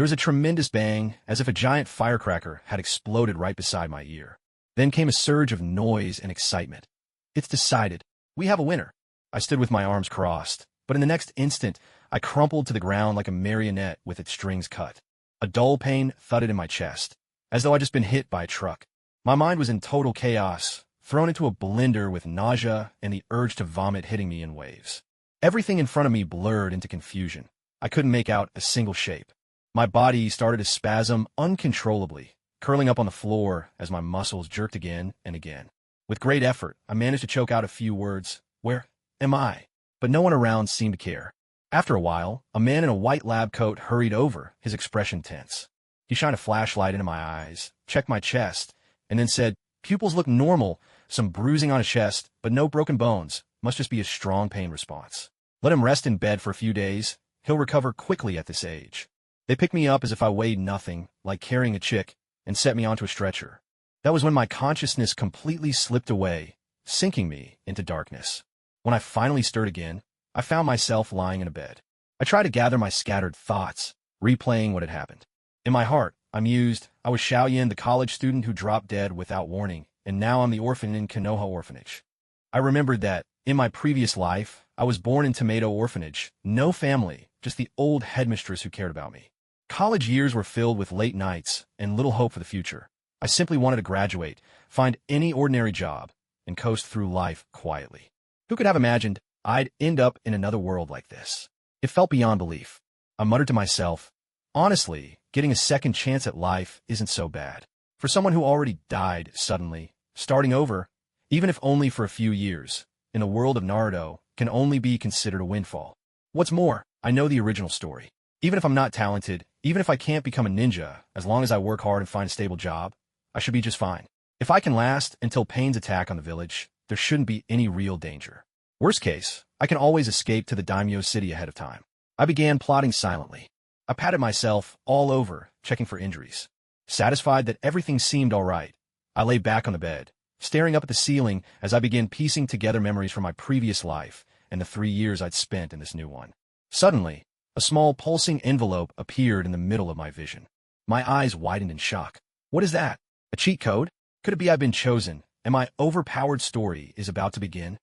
There was a tremendous bang, as if a giant firecracker had exploded right beside my ear. Then came a surge of noise and excitement. It's decided. We have a winner. I stood with my arms crossed, but in the next instant, I crumpled to the ground like a marionette with its strings cut. A dull pain thudded in my chest, as though I'd just been hit by a truck. My mind was in total chaos, thrown into a blender with nausea and the urge to vomit hitting me in waves. Everything in front of me blurred into confusion. I couldn't make out a single shape. My body started to spasm uncontrollably, curling up on the floor as my muscles jerked again and again. With great effort, I managed to choke out a few words. Where am I? But no one around seemed to care. After a while, a man in a white lab coat hurried over, his expression tense. He shined a flashlight into my eyes, checked my chest, and then said, "Pupils look normal, some bruising on his chest, but no broken bones. Must just be a strong pain response. Let him rest in bed for a few days. He'll recover quickly at this age." They picked me up as if I weighed nothing, like carrying a chick, and set me onto a stretcher. That was when my consciousness completely slipped away, sinking me into darkness. When I finally stirred again, I found myself lying in a bed. I tried to gather my scattered thoughts, replaying what had happened. In my heart, I mused, I was Xiaoyan, the college student who dropped dead without warning, and now I'm the orphan in Konoha Orphanage. I remembered that, in my previous life, I was born in Tomato Orphanage, no family, just the old headmistress who cared about me. College years were filled with late nights and little hope for the future. I simply wanted to graduate, find any ordinary job, and coast through life quietly. Who could have imagined I'd end up in another world like this? It felt beyond belief. I muttered to myself, honestly, getting a second chance at life isn't so bad. For someone who already died suddenly, starting over, even if only for a few years, in the world of Naruto, can only be considered a windfall. What's more, I know the original story. Even if I'm not talented, even if I can't become a ninja, as long as I work hard and find a stable job, I should be just fine. If I can last until Pain's attack on the village, there shouldn't be any real danger. Worst case, I can always escape to the daimyo city ahead of time. I began plotting silently. I patted myself all over, checking for injuries. Satisfied that everything seemed all right, I lay back on the bed, staring up at the ceiling as I began piecing together memories from my previous life and the 3 years I'd spent in this new one. Suddenly, a small pulsing envelope appeared in the middle of my vision. My eyes widened in shock. What is that? A cheat code? Could it be I've been chosen, and my overpowered story is about to begin?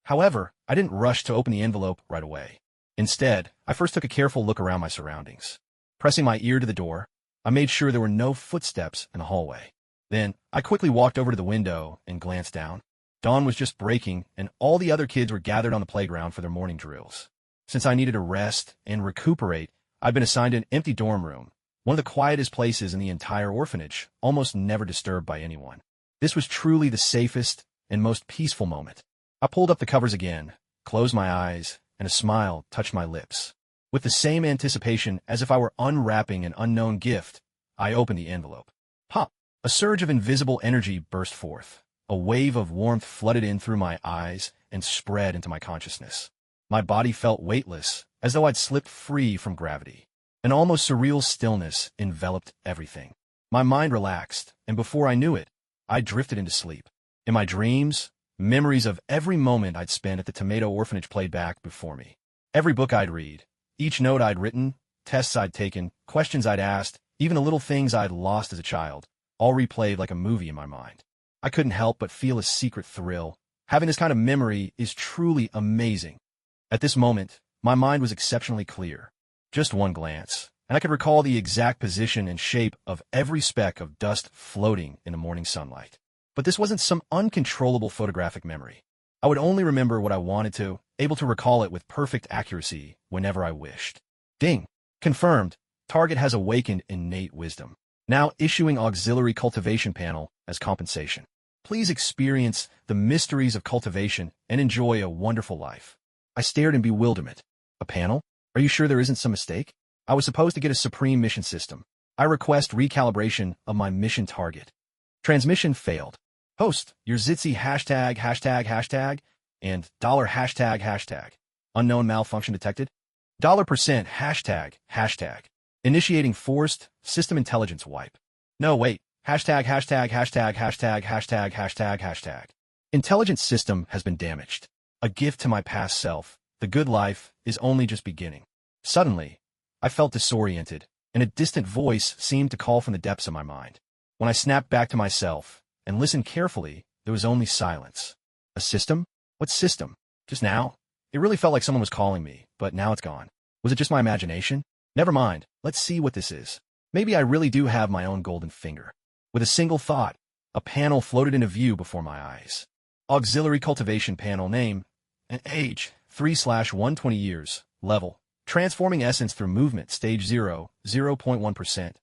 However, I didn't rush to open the envelope right away. Instead, I first took a careful look around my surroundings. Pressing my ear to the door, I made sure there were no footsteps in the hallway. Then, I quickly walked over to the window and glanced down. Dawn was just breaking, and all the other kids were gathered on the playground for their morning drills. Since I needed a rest and recuperate, I'd been assigned an empty dorm room, one of the quietest places in the entire orphanage, almost never disturbed by anyone. This was truly the safest and most peaceful moment. I pulled up the covers again, closed my eyes, and a smile touched my lips. With the same anticipation as if I were unwrapping an unknown gift, I opened the envelope. Pop! A surge of invisible energy burst forth. A wave of warmth flooded in through my eyes and spread into my consciousness. My body felt weightless, as though I'd slipped free from gravity. An almost surreal stillness enveloped everything. My mind relaxed, and before I knew it, I drifted into sleep. In my dreams, memories of every moment I'd spent at the Tomato Orphanage played back before me. Every book I'd read, each note I'd written, tests I'd taken, questions I'd asked, even the little things I'd lost as a child, all replayed like a movie in my mind. I couldn't help but feel a secret thrill. Having this kind of memory is truly amazing. At this moment, my mind was exceptionally clear. Just one glance, and I could recall the exact position and shape of every speck of dust floating in the morning sunlight. But this wasn't some uncontrollable photographic memory. I would only remember what I wanted to, able to recall it with perfect accuracy whenever I wished. Ding! Confirmed. Target has awakened innate wisdom. Now issuing auxiliary cultivation panel as compensation. Please experience the mysteries of cultivation and enjoy a wonderful life. I stared in bewilderment. A panel? Are you sure there isn't some mistake? I was supposed to get a supreme mission system. I request recalibration of my mission target. Transmission failed. Host, your Zitzy #### and $###. Unknown malfunction detected. $% ###. Initiating forced system intelligence wipe. No, wait. ############. Intelligence system has been damaged. A gift to my past self. The good life is only just beginning. Suddenly, I felt disoriented, and a distant voice seemed to call from the depths of my mind. When I snapped back to myself and listened carefully, there was only silence. A system? What system? Just now? It really felt like someone was calling me, but now it's gone. Was it just my imagination? Never mind, let's see what this is. Maybe I really do have my own golden finger. With a single thought, a panel floated into view before my eyes. Auxiliary Cultivation panel name and age 3/120 years. Level transforming essence through movement stage 0, 0.1%.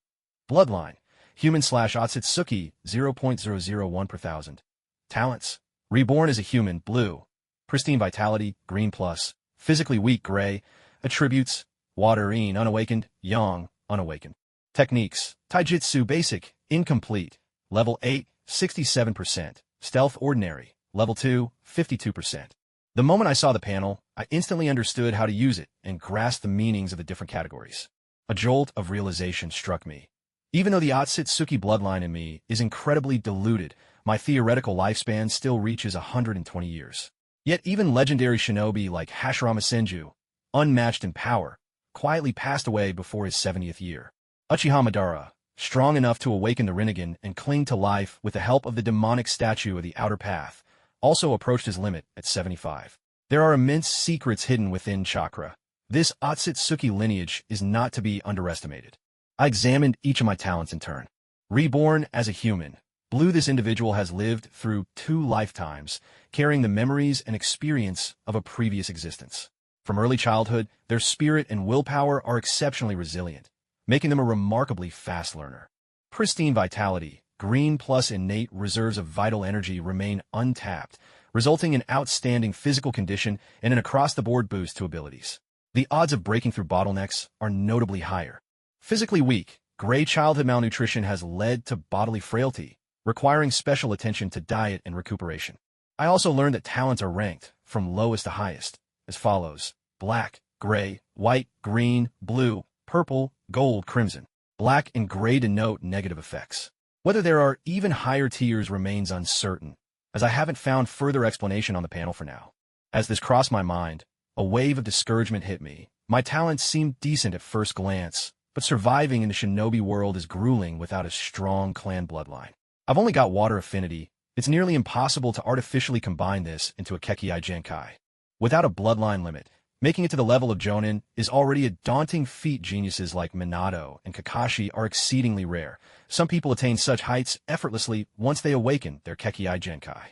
Bloodline human/Otsutsuki 0.001 per thousand. Talents reborn as a human blue. Pristine vitality green plus. Physically weak gray. Attributes water in unawakened, yang unawakened. Techniques taijutsu basic incomplete. Level 8 67%. Stealth ordinary. Level 2 52%. The moment I saw the panel, I instantly understood how to use it and grasped the meanings of the different categories. A jolt of realization struck me. Even though the Otsutsuki bloodline in me is incredibly diluted, my theoretical lifespan still reaches 120 years. Yet even legendary shinobi like Hashirama Senju, unmatched in power, quietly passed away before his 70th year. Uchiha Madara, strong enough to awaken the Rinnegan and cling to life with the help of the demonic statue of the Outer Path, also approached his limit at 75. There are immense secrets hidden within Chakra. This Otsutsuki lineage is not to be underestimated. I examined each of my talents in turn. Reborn as a human, blue this individual has lived through 2 lifetimes, carrying the memories and experience of a previous existence. From early childhood, their spirit and willpower are exceptionally resilient, making them a remarkably fast learner. Pristine vitality, green plus innate reserves of vital energy remain untapped, resulting in outstanding physical condition and an across-the-board boost to abilities. The odds of breaking through bottlenecks are notably higher. Physically weak, gray childhood malnutrition has led to bodily frailty, requiring special attention to diet and recuperation. I also learned that talents are ranked, from lowest to highest, as follows: black, gray, white, green, blue, purple, gold, crimson. Black and gray denote negative effects. Whether there are even higher tiers remains uncertain, as I haven't found further explanation on the panel for now. As this crossed my mind, a wave of discouragement hit me. My talents seemed decent at first glance, but surviving in the shinobi world is grueling without a strong clan bloodline. I've only got water affinity. It's nearly impossible to artificially combine this into a Kekii Genkai. Without a bloodline limit, making it to the level of Jonin is already a daunting feat. Geniuses like Minato and Kakashi are exceedingly rare. Some people attain such heights effortlessly once they awaken their Kekii Genkai.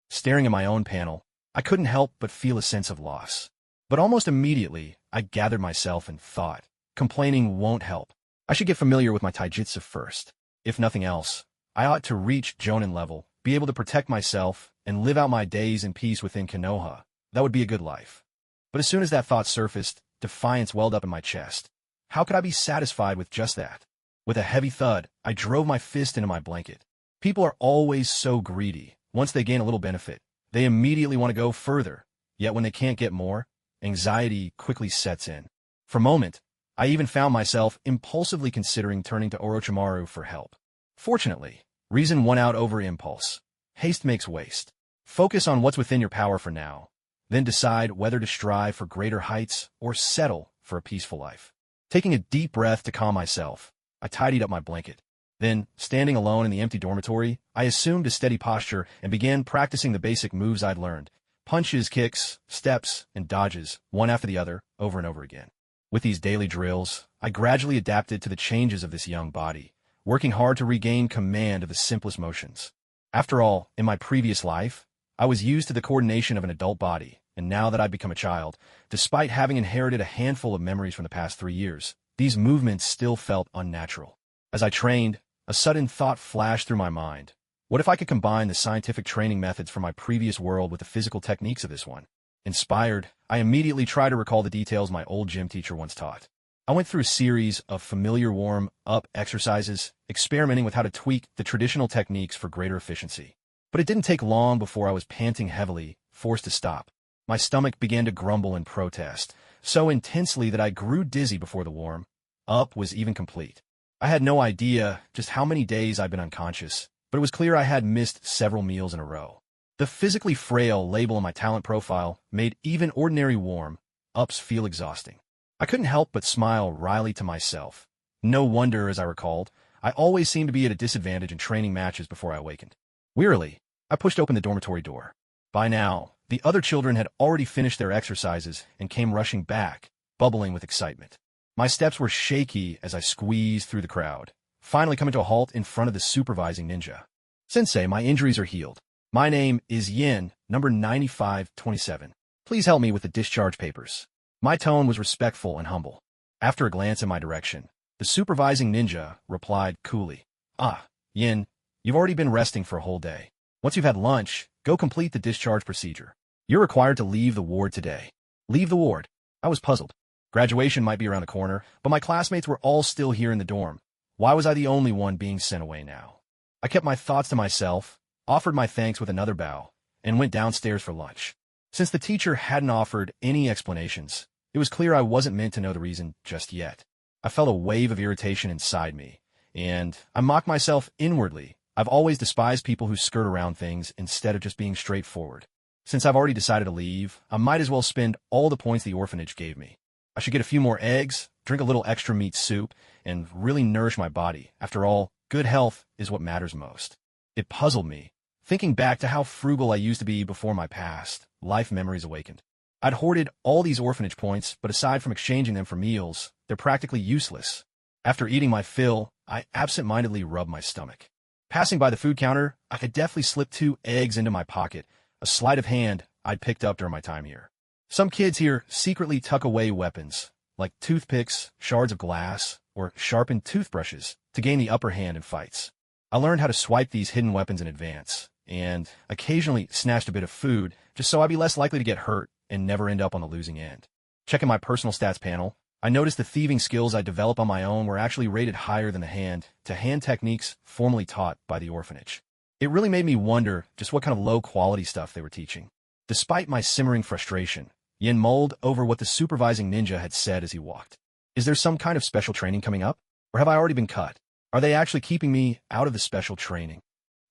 Staring at my own panel, I couldn't help but feel a sense of loss. But almost immediately, I gathered myself and thought, complaining won't help. I should get familiar with my taijutsu first. If nothing else, I ought to reach Jonin level, be able to protect myself, and live out my days in peace within Konoha. That would be a good life. But as soon as that thought surfaced, defiance welled up in my chest. How could I be satisfied with just that? With a heavy thud, I drove my fist into my blanket. People are always so greedy. Once they gain a little benefit, they immediately want to go further. Yet when they can't get more, anxiety quickly sets in. For a moment, I even found myself impulsively considering turning to Orochimaru for help. Fortunately, reason won out over impulse. Haste makes waste. Focus on what's within your power for now. Then decide whether to strive for greater heights or settle for a peaceful life. Taking a deep breath to calm myself, I tidied up my blanket. Then, standing alone in the empty dormitory, I assumed a steady posture and began practicing the basic moves I'd learned. Punches, kicks, steps, and dodges, one after the other, over and over again. With these daily drills, I gradually adapted to the changes of this young body, working hard to regain command of the simplest motions. After all, in my previous life, I was used to the coordination of an adult body, and now that I'd become a child, despite having inherited a handful of memories from the past 3 years, these movements still felt unnatural. As I trained, a sudden thought flashed through my mind. What if I could combine the scientific training methods from my previous world with the physical techniques of this one? Inspired, I immediately tried to recall the details my old gym teacher once taught. I went through a series of familiar warm-up exercises, experimenting with how to tweak the traditional techniques for greater efficiency. But it didn't take long before I was panting heavily, forced to stop. My stomach began to grumble in protest, so intensely that I grew dizzy before the warm-up was even complete. I had no idea just how many days I'd been unconscious, but it was clear I had missed several meals in a row. The physically frail label on my talent profile made even ordinary warm-ups feel exhausting. I couldn't help but smile wryly to myself, No wonder, as I recalled, I always seemed to be at a disadvantage in training matches before I awakened. Wearily, I pushed open the dormitory door. By now, the other children had already finished their exercises and came rushing back, bubbling with excitement. My steps were shaky as I squeezed through the crowd, finally coming to a halt in front of the supervising ninja. Sensei, my injuries are healed. My name is Yin, number 9527. Please help me with the discharge papers. My tone was respectful and humble. After a glance in my direction, the supervising ninja replied coolly, "Ah, Yin, you've already been resting for a whole day. Once you've had lunch, go complete the discharge procedure. You're required to leave the ward today." Leave the ward? I was puzzled. Graduation might be around the corner, but my classmates were all still here in the dorm. Why was I the only one being sent away now? I kept my thoughts to myself, offered my thanks with another bow, and went downstairs for lunch. Since the teacher hadn't offered any explanations, it was clear I wasn't meant to know the reason just yet. I felt a wave of irritation inside me, and I mocked myself inwardly. I've always despised people who skirt around things instead of just being straightforward. Since I've already decided to leave, I might as well spend all the points the orphanage gave me. I should get a few more eggs, drink a little extra meat soup, and really nourish my body. After all, good health is what matters most. It puzzled me, thinking back to how frugal I used to be before my past life memories awakened. I'd hoarded all these orphanage points, but aside from exchanging them for meals, they're practically useless. After eating my fill, I absent-mindedly rubbed my stomach. Passing by the food counter, I had deftly slipped 2 eggs into my pocket, a sleight of hand I'd picked up during my time here. Some kids here secretly tuck away weapons, like toothpicks, shards of glass, or sharpened toothbrushes, to gain the upper hand in fights. I learned how to swipe these hidden weapons in advance, and occasionally snatched a bit of food just so I'd be less likely to get hurt and never end up on the losing end. Checking my personal stats panel, I noticed the thieving skills I developed on my own were actually rated higher than the hand-to-hand techniques formerly taught by the orphanage. It really made me wonder just what kind of low-quality stuff they were teaching. Despite my simmering frustration, Yin mulled over what the supervising ninja had said as he walked. Is there some kind of special training coming up? Or have I already been cut? Are they actually keeping me out of the special training?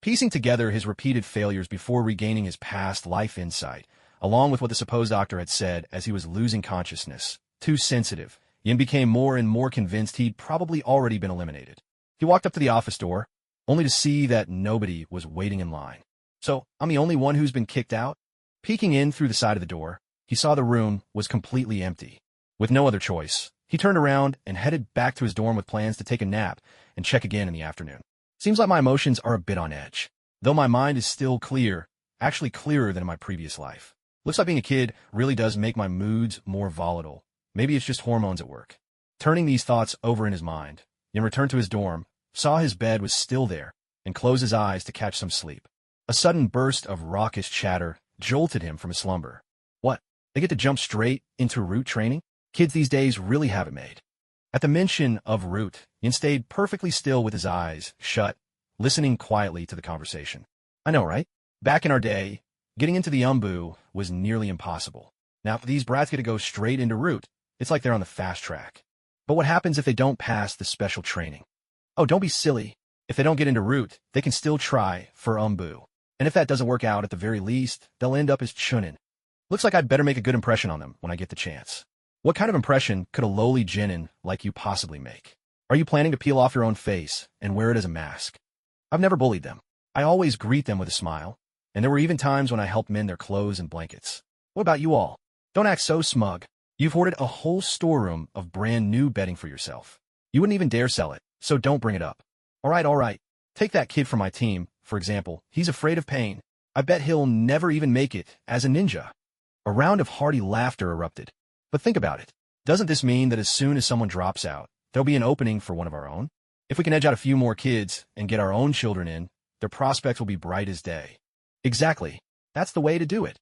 Piecing together his repeated failures before regaining his past life insight, along with what the supposed doctor had said as he was losing consciousness, too sensitive, Yin became more and more convinced he'd probably already been eliminated. He walked up to the office door, only to see that nobody was waiting in line. So, I'm the only one who's been kicked out? Peeking in through the side of the door, he saw the room was completely empty. With no other choice, he turned around and headed back to his dorm with plans to take a nap and check again in the afternoon. Seems like my emotions are a bit on edge, though my mind is still clear, actually clearer than in my previous life. Looks like being a kid really does make my moods more volatile. Maybe it's just hormones at work. Turning these thoughts over in his mind, Yin returned to his dorm, saw his bed was still there, and closed his eyes to catch some sleep. A sudden burst of raucous chatter jolted him from his slumber. What? They get to jump straight into root training? Kids these days really have it made. At the mention of root, Yin stayed perfectly still with his eyes shut, listening quietly to the conversation. I know, right? Back in our day, getting into the umbu was nearly impossible. Now, if these brats get to go straight into root, it's like they're on the fast track. But what happens if they don't pass the special training? Oh, don't be silly. If they don't get into root, they can still try for umbu. And if that doesn't work out, at the very least, they'll end up as Chunin. Looks like I'd better make a good impression on them when I get the chance. What kind of impression could a lowly genin like you possibly make? Are you planning to peel off your own face and wear it as a mask? I've never bullied them. I always greet them with a smile, and there were even times when I helped mend their clothes and blankets. What about you all? Don't act so smug. You've hoarded a whole storeroom of brand new bedding for yourself. You wouldn't even dare sell it, so don't bring it up. All right. Take that kid from my team, for example. He's afraid of pain. I bet he'll never even make it as a ninja. A round of hearty laughter erupted. But think about it. Doesn't this mean that as soon as someone drops out, there'll be an opening for one of our own? If we can edge out a few more kids and get our own children in, their prospects will be bright as day. Exactly. That's the way to do it.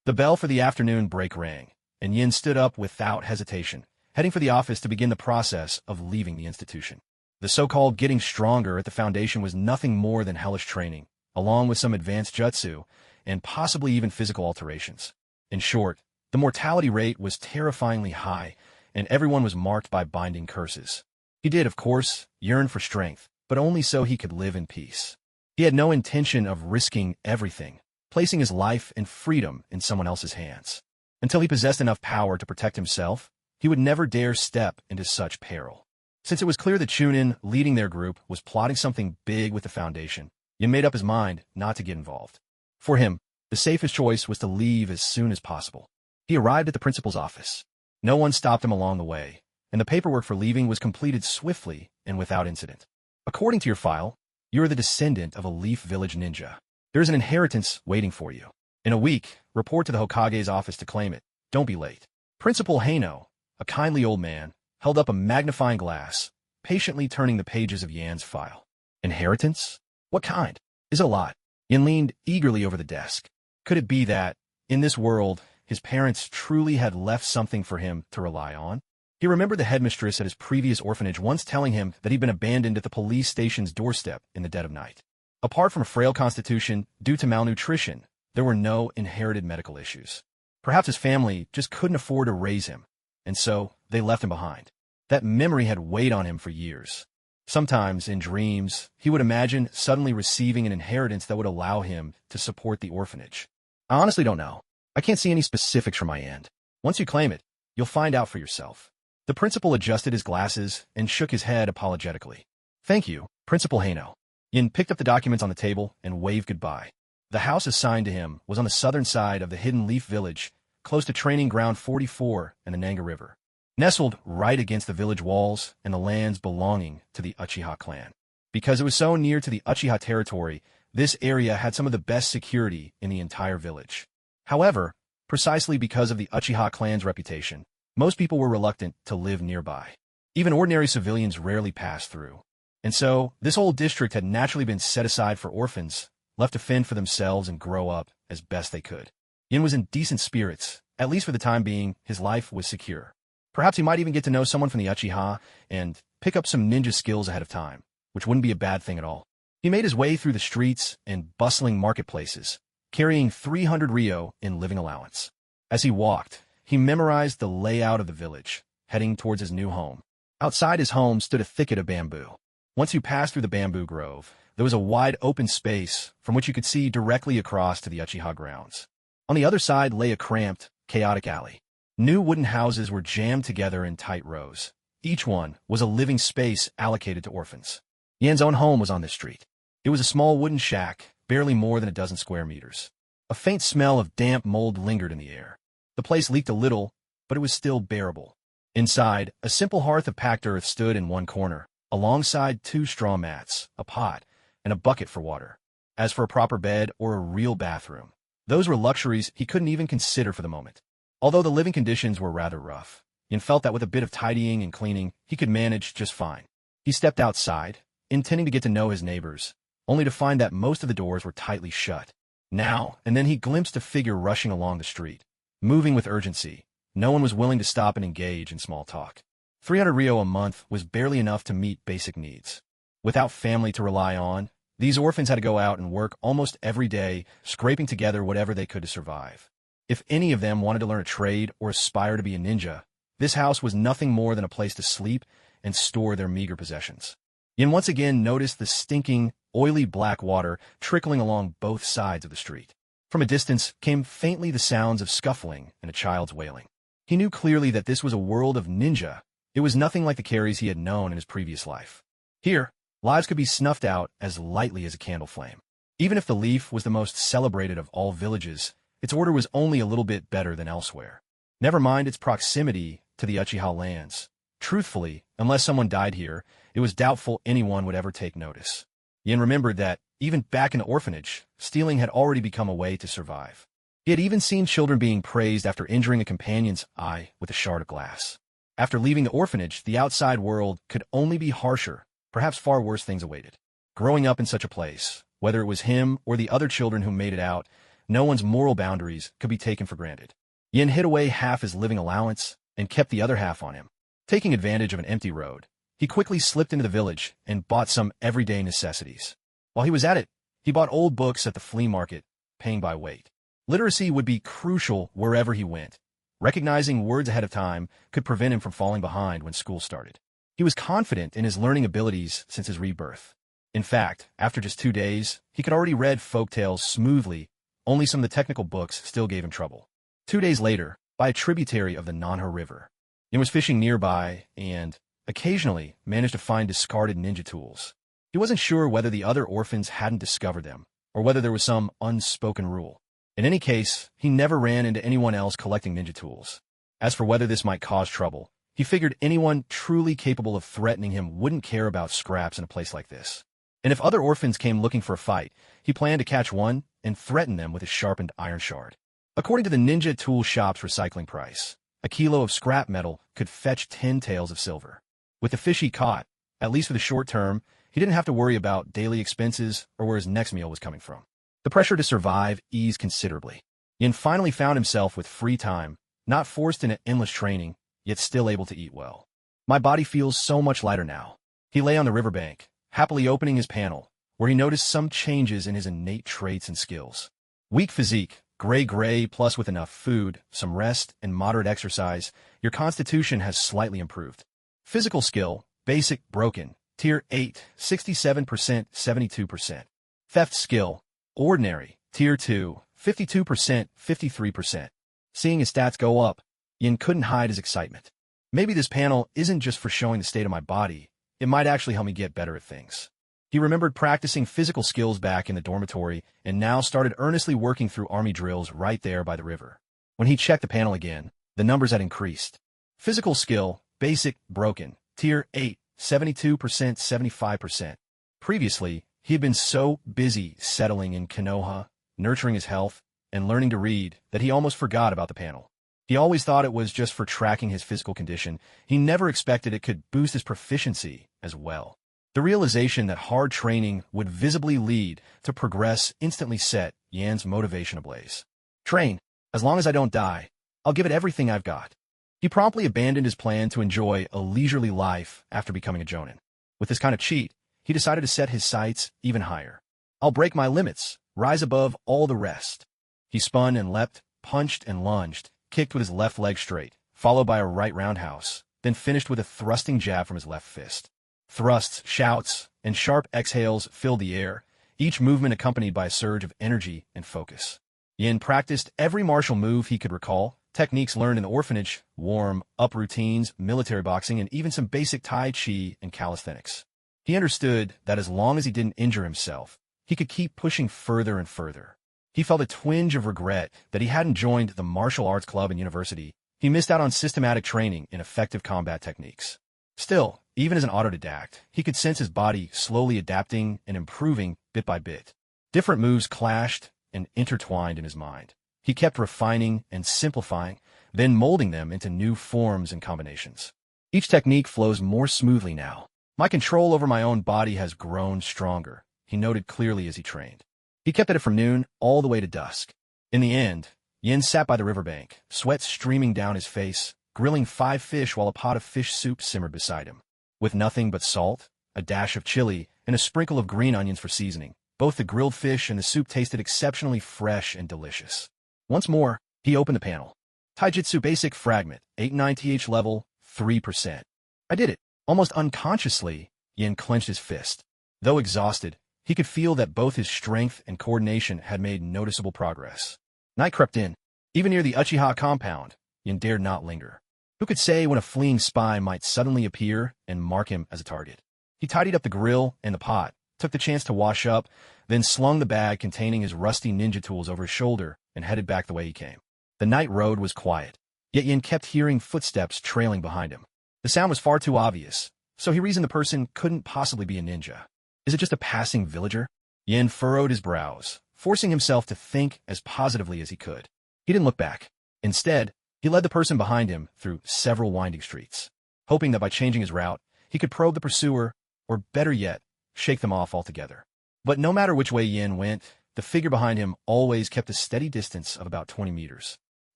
The bell for the afternoon break rang, and Yin stood up without hesitation, heading for the office to begin the process of leaving the institution. The so-called getting stronger at the foundation was nothing more than hellish training, along with some advanced jutsu, and possibly even physical alterations. In short, the mortality rate was terrifyingly high, and everyone was marked by binding curses. He did, of course, yearn for strength, but only so he could live in peace. He had no intention of risking everything, placing his life and freedom in someone else's hands. Until he possessed enough power to protect himself, he would never dare step into such peril. Since it was clear that Chunin, leading their group, was plotting something big with the Foundation, Yin made up his mind not to get involved. For him, the safest choice was to leave as soon as possible. He arrived at the principal's office. No one stopped him along the way, and the paperwork for leaving was completed swiftly and without incident. According to your file, you are the descendant of a Leaf Village ninja. There is an inheritance waiting for you. In a week, report to the Hokage's office to claim it. Don't be late. Principal Haino, a kindly old man, held up a magnifying glass, patiently turning the pages of Yan's file. Inheritance? What kind? Is it a lot? Yan leaned eagerly over the desk. Could it be that, in this world, his parents truly had left something for him to rely on? He remembered the headmistress at his previous orphanage once telling him that he'd been abandoned at the police station's doorstep in the dead of night. Apart from a frail constitution due to malnutrition, there were no inherited medical issues. Perhaps his family just couldn't afford to raise him, and so they left him behind. That memory had weighed on him for years. Sometimes, in dreams, he would imagine suddenly receiving an inheritance that would allow him to support the orphanage. I honestly don't know. I can't see any specifics from my end. Once you claim it, you'll find out for yourself. The principal adjusted his glasses and shook his head apologetically. Thank you, Principal Haino. Yin picked up the documents on the table and waved goodbye. The house assigned to him was on the southern side of the hidden Leaf Village, close to Training Ground 44 and the Nanga River, nestled right against the village walls and the lands belonging to the Uchiha clan. Because it was so near to the Uchiha territory, this area had some of the best security in the entire village. However, precisely because of the Uchiha clan's reputation, most people were reluctant to live nearby. Even ordinary civilians rarely passed through. And so, this whole district had naturally been set aside for orphans, left to fend for themselves and grow up as best they could. Yin was in decent spirits. At least for the time being, his life was secure. Perhaps he might even get to know someone from the Uchiha and pick up some ninja skills ahead of time, which wouldn't be a bad thing at all. He made his way through the streets and bustling marketplaces, carrying 300 ryo in living allowance. As he walked, he memorized the layout of the village, heading towards his new home. Outside his home stood a thicket of bamboo. Once you passed through the bamboo grove, there was a wide open space from which you could see directly across to the Uchiha grounds. On the other side lay a cramped, chaotic alley. New wooden houses were jammed together in tight rows. Each one was a living space allocated to orphans. Yan's own home was on this street. It was a small wooden shack, barely more than a dozen square meters. A faint smell of damp mold lingered in the air. The place leaked a little, but it was still bearable. Inside, a simple hearth of packed earth stood in one corner, alongside 2 straw mats, a pot, and a bucket for water. As for a proper bed or a real bathroom, those were luxuries he couldn't even consider for the moment. Although the living conditions were rather rough, Yin felt that with a bit of tidying and cleaning, he could manage just fine. He stepped outside, intending to get to know his neighbors, only to find that most of the doors were tightly shut. Now and then he glimpsed a figure rushing along the street, moving with urgency. No one was willing to stop and engage in small talk. 300 ryo a month was barely enough to meet basic needs. Without family to rely on, these orphans had to go out and work almost every day, scraping together whatever they could to survive. If any of them wanted to learn a trade or aspire to be a ninja, this house was nothing more than a place to sleep and store their meager possessions. Yin once again noticed the stinking, oily black water trickling along both sides of the street. From a distance came faintly the sounds of scuffling and a child's wailing. He knew clearly that this was a world of ninja. It was nothing like the carries he had known in his previous life. Here, lives could be snuffed out as lightly as a candle flame. Even if the Leaf was the most celebrated of all villages, its order was only a little bit better than elsewhere. Never mind its proximity to the Uchiha lands. Truthfully, unless someone died here, it was doubtful anyone would ever take notice. Yin remembered that, even back in the orphanage, stealing had already become a way to survive. He had even seen children being praised after injuring a companion's eye with a shard of glass. After leaving the orphanage, the outside world could only be harsher. Perhaps far worse things awaited. Growing up in such a place, whether it was him or the other children who made it out, no one's moral boundaries could be taken for granted. Yin hid away half his living allowance and kept the other half on him. Taking advantage of an empty road, he quickly slipped into the village and bought some everyday necessities. While he was at it, he bought old books at the flea market, paying by weight. Literacy would be crucial wherever he went. Recognizing words ahead of time could prevent him from falling behind when school started. He was confident in his learning abilities since his rebirth. In fact, after just 2 days, he could already read folk tales smoothly. Only some of the technical books still gave him trouble. 2 days later, by a tributary of the Manhwa River, Yin was fishing nearby and, occasionally managed to find discarded ninja tools. He wasn't sure whether the other orphans hadn't discovered them, or whether there was some unspoken rule. In any case, he never ran into anyone else collecting ninja tools. As for whether this might cause trouble, he figured anyone truly capable of threatening him wouldn't care about scraps in a place like this. And if other orphans came looking for a fight, he planned to catch one and threaten them with a sharpened iron shard. According to the ninja tool shop's recycling price, a kilo of scrap metal could fetch 10 taels of silver. With the fish he caught, at least for the short term, he didn't have to worry about daily expenses or where his next meal was coming from. The pressure to survive eased considerably. Yin finally found himself with free time, not forced into endless training, yet still able to eat well. My body feels so much lighter now. He lay on the riverbank, happily opening his panel, where he noticed some changes in his innate traits and skills. Weak physique, gray, plus with enough food, some rest, and moderate exercise, your constitution has slightly improved. Physical skill, basic, broken, tier 8, 67%, 72%. Theft skill, ordinary, tier 2, 52%, 53%. Seeing his stats go up, Yin couldn't hide his excitement. Maybe this panel isn't just for showing the state of my body, it might actually help me get better at things. He remembered practicing physical skills back in the dormitory and now started earnestly working through army drills right there by the river. When he checked the panel again, the numbers had increased. Physical skill, basic, broken, tier 8, 72%, 75%. Previously, he had been so busy settling in Konoha, nurturing his health, and learning to read that he almost forgot about the panel. He always thought it was just for tracking his physical condition. He never expected it could boost his proficiency as well. The realization that hard training would visibly lead to progress instantly set Yan's motivation ablaze. Train. As long as I don't die, I'll give it everything I've got. He promptly abandoned his plan to enjoy a leisurely life after becoming a jonin. With this kind of cheat, he decided to set his sights even higher. I'll break my limits, rise above all the rest. He spun and leapt, punched and lunged, kicked with his left leg straight, followed by a right roundhouse, then finished with a thrusting jab from his left fist. Thrusts, shouts, and sharp exhales filled the air, each movement accompanied by a surge of energy and focus. Yin practiced every martial move he could recall, techniques learned in the orphanage, warm-up routines, military boxing, and even some basic Tai Chi and calisthenics. He understood that as long as he didn't injure himself, he could keep pushing further and further. He felt a twinge of regret that he hadn't joined the martial arts club in university. He missed out on systematic training in effective combat techniques. Still, even as an autodidact, he could sense his body slowly adapting and improving bit by bit. Different moves clashed and intertwined in his mind. He kept refining and simplifying, then molding them into new forms and combinations. Each technique flows more smoothly now. My control over my own body has grown stronger, he noted clearly as he trained. He kept at it from noon all the way to dusk. In the end, Yin sat by the riverbank, sweat streaming down his face, grilling 5 fish while a pot of fish soup simmered beside him. With nothing but salt, a dash of chili, and a sprinkle of green onions for seasoning, both the grilled fish and the soup tasted exceptionally fresh and delicious. Once more, he opened the panel. Taijutsu Basic Fragment, 8-9th level, 3%. I did it. Almost unconsciously, Yin clenched his fist. Though exhausted, he could feel that both his strength and coordination had made noticeable progress. Night crept in. Even near the Uchiha compound, Yin dared not linger. Who could say when a fleeing spy might suddenly appear and mark him as a target? He tidied up the grill and the pot, took the chance to wash up, then slung the bag containing his rusty ninja tools over his shoulder and headed back the way he came. The night road was quiet, yet Yin kept hearing footsteps trailing behind him. The sound was far too obvious, so he reasoned the person couldn't possibly be a ninja. Is it just a passing villager? Yin furrowed his brows, forcing himself to think as positively as he could. He didn't look back. Instead, he led the person behind him through several winding streets, hoping that by changing his route, he could probe the pursuer, or better yet, shake them off altogether. But no matter which way Yin went, the figure behind him always kept a steady distance of about 20 meters,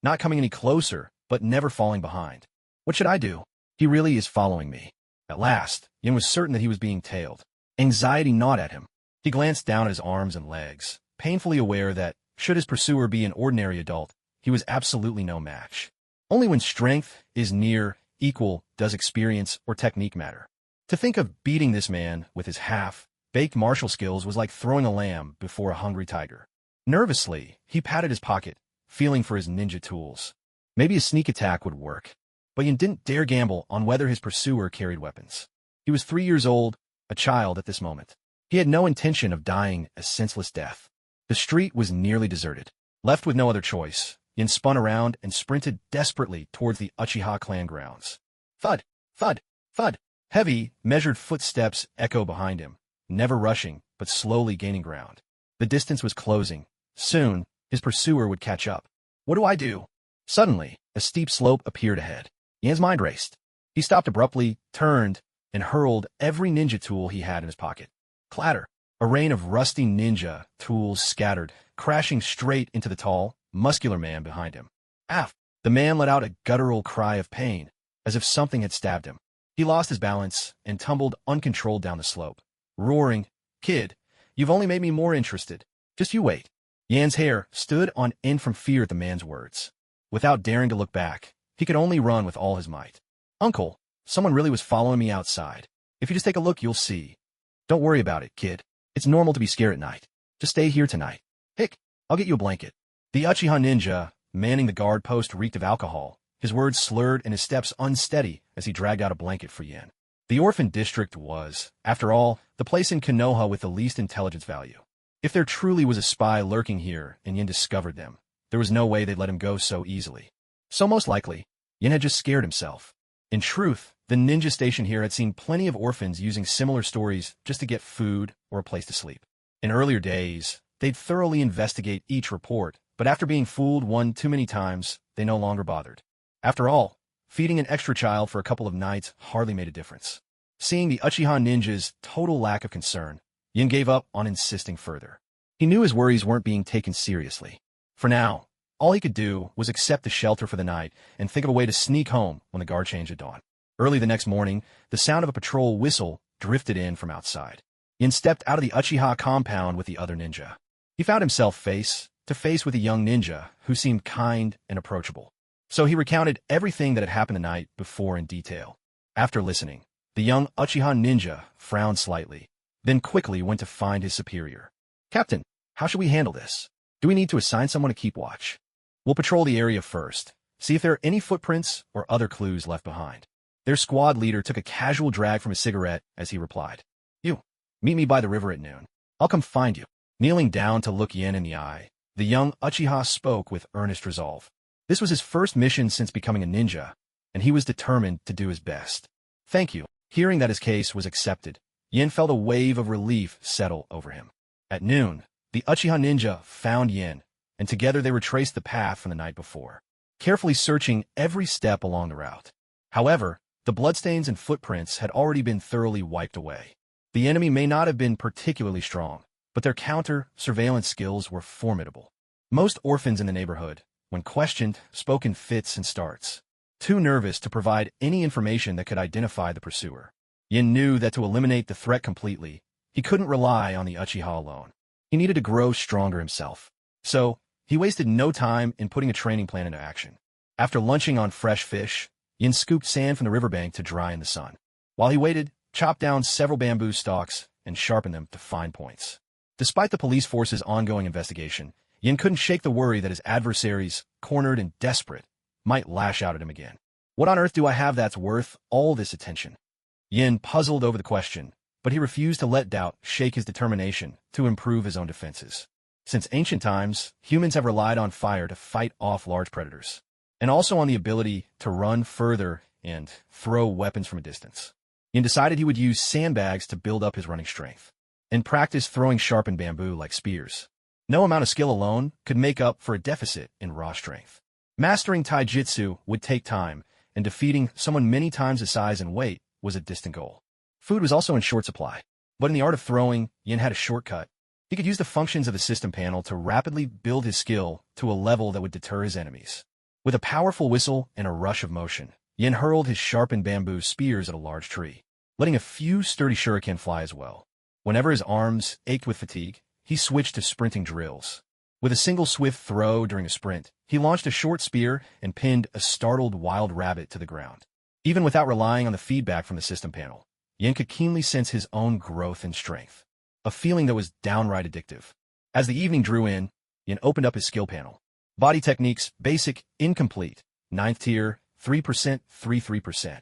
not coming any closer, but never falling behind. What should I do? He really is following me. At last, Yin was certain that he was being tailed. Anxiety gnawed at him. He glanced down at his arms and legs, painfully aware that, should his pursuer be an ordinary adult, he was absolutely no match. Only when strength is near equal does experience or technique matter. To think of beating this man with his half-baked martial skills was like throwing a lamb before a hungry tiger. Nervously, he patted his pocket, feeling for his ninja tools. Maybe a sneak attack would work. But Yin didn't dare gamble on whether his pursuer carried weapons. He was 3 years old, a child at this moment. He had no intention of dying a senseless death. The street was nearly deserted. Left with no other choice, Yin spun around and sprinted desperately towards the Uchiha clan grounds. Thud, thud, thud. Heavy, measured footsteps echo behind him, never rushing, but slowly gaining ground. The distance was closing. Soon, his pursuer would catch up. What do I do? Suddenly, a steep slope appeared ahead. Yin's mind raced. He stopped abruptly, turned, and hurled every ninja tool he had in his pocket. Clatter! A rain of rusty ninja tools scattered, crashing straight into the tall, muscular man behind him. Aff! The man let out a guttural cry of pain, as if something had stabbed him. He lost his balance and tumbled uncontrolled down the slope, roaring, "Kid, you've only made me more interested. Just you wait." Yan's hair stood on end from fear at the man's words. Without daring to look back, he could only run with all his might. "Uncle, someone really was following me outside. If you just take a look, you'll see." "Don't worry about it, kid. It's normal to be scared at night. Just stay here tonight. Hick, I'll get you a blanket." The Uchiha ninja, manning the guard post, reeked of alcohol, his words slurred and his steps unsteady as he dragged out a blanket for Yin. The Orphan district was, after all, the place in Konoha with the least intelligence value. If there truly was a spy lurking here and Yin discovered them, there was no way they'd let him go so easily. So most likely, Yin had just scared himself. In truth, the ninja station here had seen plenty of orphans using similar stories just to get food or a place to sleep. In earlier days, they'd thoroughly investigate each report, but after being fooled one too many times, they no longer bothered. After all, feeding an extra child for a couple of nights hardly made a difference. Seeing the Uchiha ninja's total lack of concern, Yin gave up on insisting further. He knew his worries weren't being taken seriously. For now, all he could do was accept the shelter for the night and think of a way to sneak home when the guard change at dawn. Early the next morning, the sound of a patrol whistle drifted in from outside. Yin stepped out of the Uchiha compound with the other ninja. He found himself face to face with a young ninja who seemed kind and approachable. So he recounted everything that had happened the night before in detail. After listening, the young Uchiha ninja frowned slightly, then quickly went to find his superior. "Captain, how should we handle this? Do we need to assign someone to keep watch? We'll patrol the area first, see if there are any footprints or other clues left behind." Their squad leader took a casual drag from his cigarette as he replied. "You, meet me by the river at noon. I'll come find you." Kneeling down to look Yin in the eye, the young Uchiha spoke with earnest resolve. This was his first mission since becoming a ninja, and he was determined to do his best. "Thank you." Hearing that his case was accepted, Yin felt a wave of relief settle over him. At noon, the Uchiha ninja found Yin, and together they retraced the path from the night before, carefully searching every step along the route. However, the bloodstains and footprints had already been thoroughly wiped away. The enemy may not have been particularly strong, but their counter-surveillance skills were formidable. Most orphans in the neighborhood, when questioned, spoke in fits and starts, too nervous to provide any information that could identify the pursuer. Yin knew that to eliminate the threat completely, he couldn't rely on the Uchiha alone. He needed to grow stronger himself. So, he wasted no time in putting a training plan into action. After lunching on fresh fish, Yin scooped sand from the riverbank to dry in the sun. While he waited, chopped down several bamboo stalks and sharpened them to fine points. Despite the police force's ongoing investigation, Yin couldn't shake the worry that his adversaries, cornered and desperate, might lash out at him again. What on earth do I have that's worth all this attention? Yin puzzled over the question, but he refused to let doubt shake his determination to improve his own defenses. Since ancient times, humans have relied on fire to fight off large predators, and also on the ability to run further and throw weapons from a distance. Yin decided he would use sandbags to build up his running strength, and practice throwing sharpened bamboo like spears. No amount of skill alone could make up for a deficit in raw strength. Mastering taijutsu would take time, and defeating someone many times his size and weight was a distant goal. Food was also in short supply, but in the art of throwing, Yin had a shortcut. He could use the functions of the system panel to rapidly build his skill to a level that would deter his enemies. With a powerful whistle and a rush of motion, Yin hurled his sharpened bamboo spears at a large tree, letting a few sturdy shuriken fly as well. Whenever his arms ached with fatigue, he switched to sprinting drills. With a single swift throw during a sprint, he launched a short spear and pinned a startled wild rabbit to the ground. Even without relying on the feedback from the system panel, Yin could keenly sense his own growth and strength, a feeling that was downright addictive. As the evening drew in, Yin opened up his skill panel. Body techniques, basic, incomplete, 9th tier, 3%, 3%.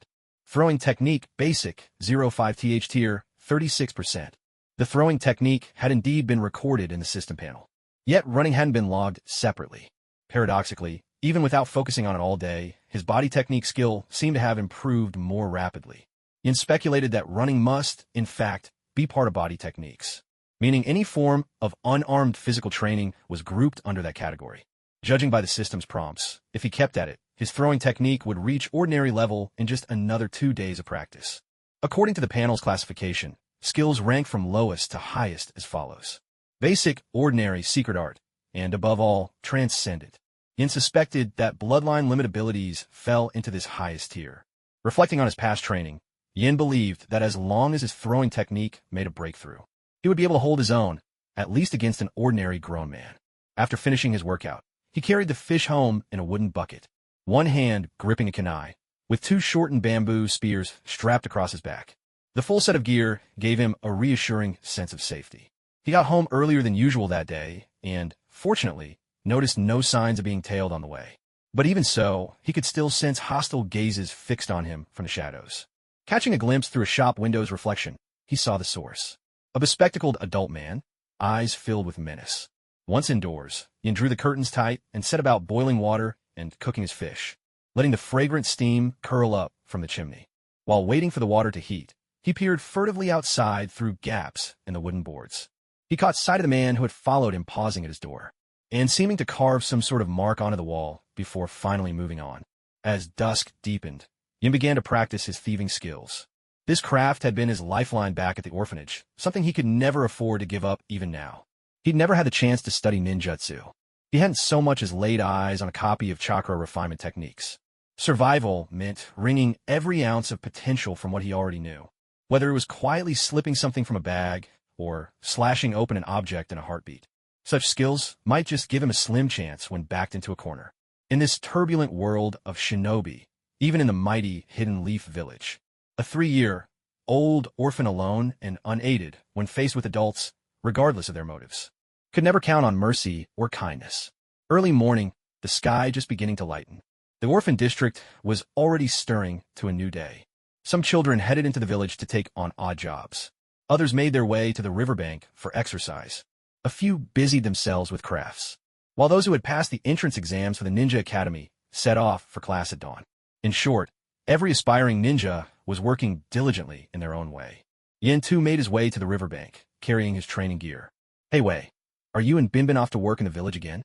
Throwing technique, basic, 0.5 th tier, 36%. The throwing technique had indeed been recorded in the system panel. Yet running hadn't been logged separately. Paradoxically, even without focusing on it all day, his body technique skill seemed to have improved more rapidly. Yin speculated that running must, in fact, be part of body techniques, meaning any form of unarmed physical training was grouped under that category. Judging by the system's prompts, if he kept at it, his throwing technique would reach ordinary level in just another 2 days of practice. According to the panel's classification, skills rank from lowest to highest as follows. Basic, ordinary, secret art, and above all, transcendent. Yin suspected that bloodline limit abilities fell into this highest tier. Reflecting on his past training, Yin believed that as long as his throwing technique made a breakthrough, he would be able to hold his own, at least against an ordinary grown man. After finishing his workout, he carried the fish home in a wooden bucket, one hand gripping a kunai, with 2 shortened bamboo spears strapped across his back. The full set of gear gave him a reassuring sense of safety. He got home earlier than usual that day and, fortunately, noticed no signs of being tailed on the way. But even so, he could still sense hostile gazes fixed on him from the shadows. Catching a glimpse through a shop window's reflection, he saw the source. A bespectacled adult man, eyes filled with menace. Once indoors, Yin drew the curtains tight and set about boiling water and cooking his fish, letting the fragrant steam curl up from the chimney. While waiting for the water to heat, he peered furtively outside through gaps in the wooden boards. He caught sight of the man who had followed him pausing at his door, and seeming to carve some sort of mark onto the wall before finally moving on. As dusk deepened, Yin began to practice his thieving skills. This craft had been his lifeline back at the orphanage, something he could never afford to give up even now. He'd never had the chance to study ninjutsu. He hadn't so much as laid eyes on a copy of Chakra refinement techniques. Survival meant wringing every ounce of potential from what he already knew, whether it was quietly slipping something from a bag or slashing open an object in a heartbeat. Such skills might just give him a slim chance when backed into a corner. In this turbulent world of shinobi, even in the mighty Hidden Leaf Village, a 3-year-old orphan alone and unaided when faced with adults, regardless of their motives, could never count on mercy or kindness. Early morning, the sky just beginning to lighten. The orphan district was already stirring to a new day. Some children headed into the village to take on odd jobs. Others made their way to the riverbank for exercise. A few busied themselves with crafts, while those who had passed the entrance exams for the ninja academy set off for class at dawn. In short, every aspiring ninja was working diligently in their own way. Yin too made his way to the riverbank, carrying his training gear. Hey Wei, are you and Binbin off to work in the village again?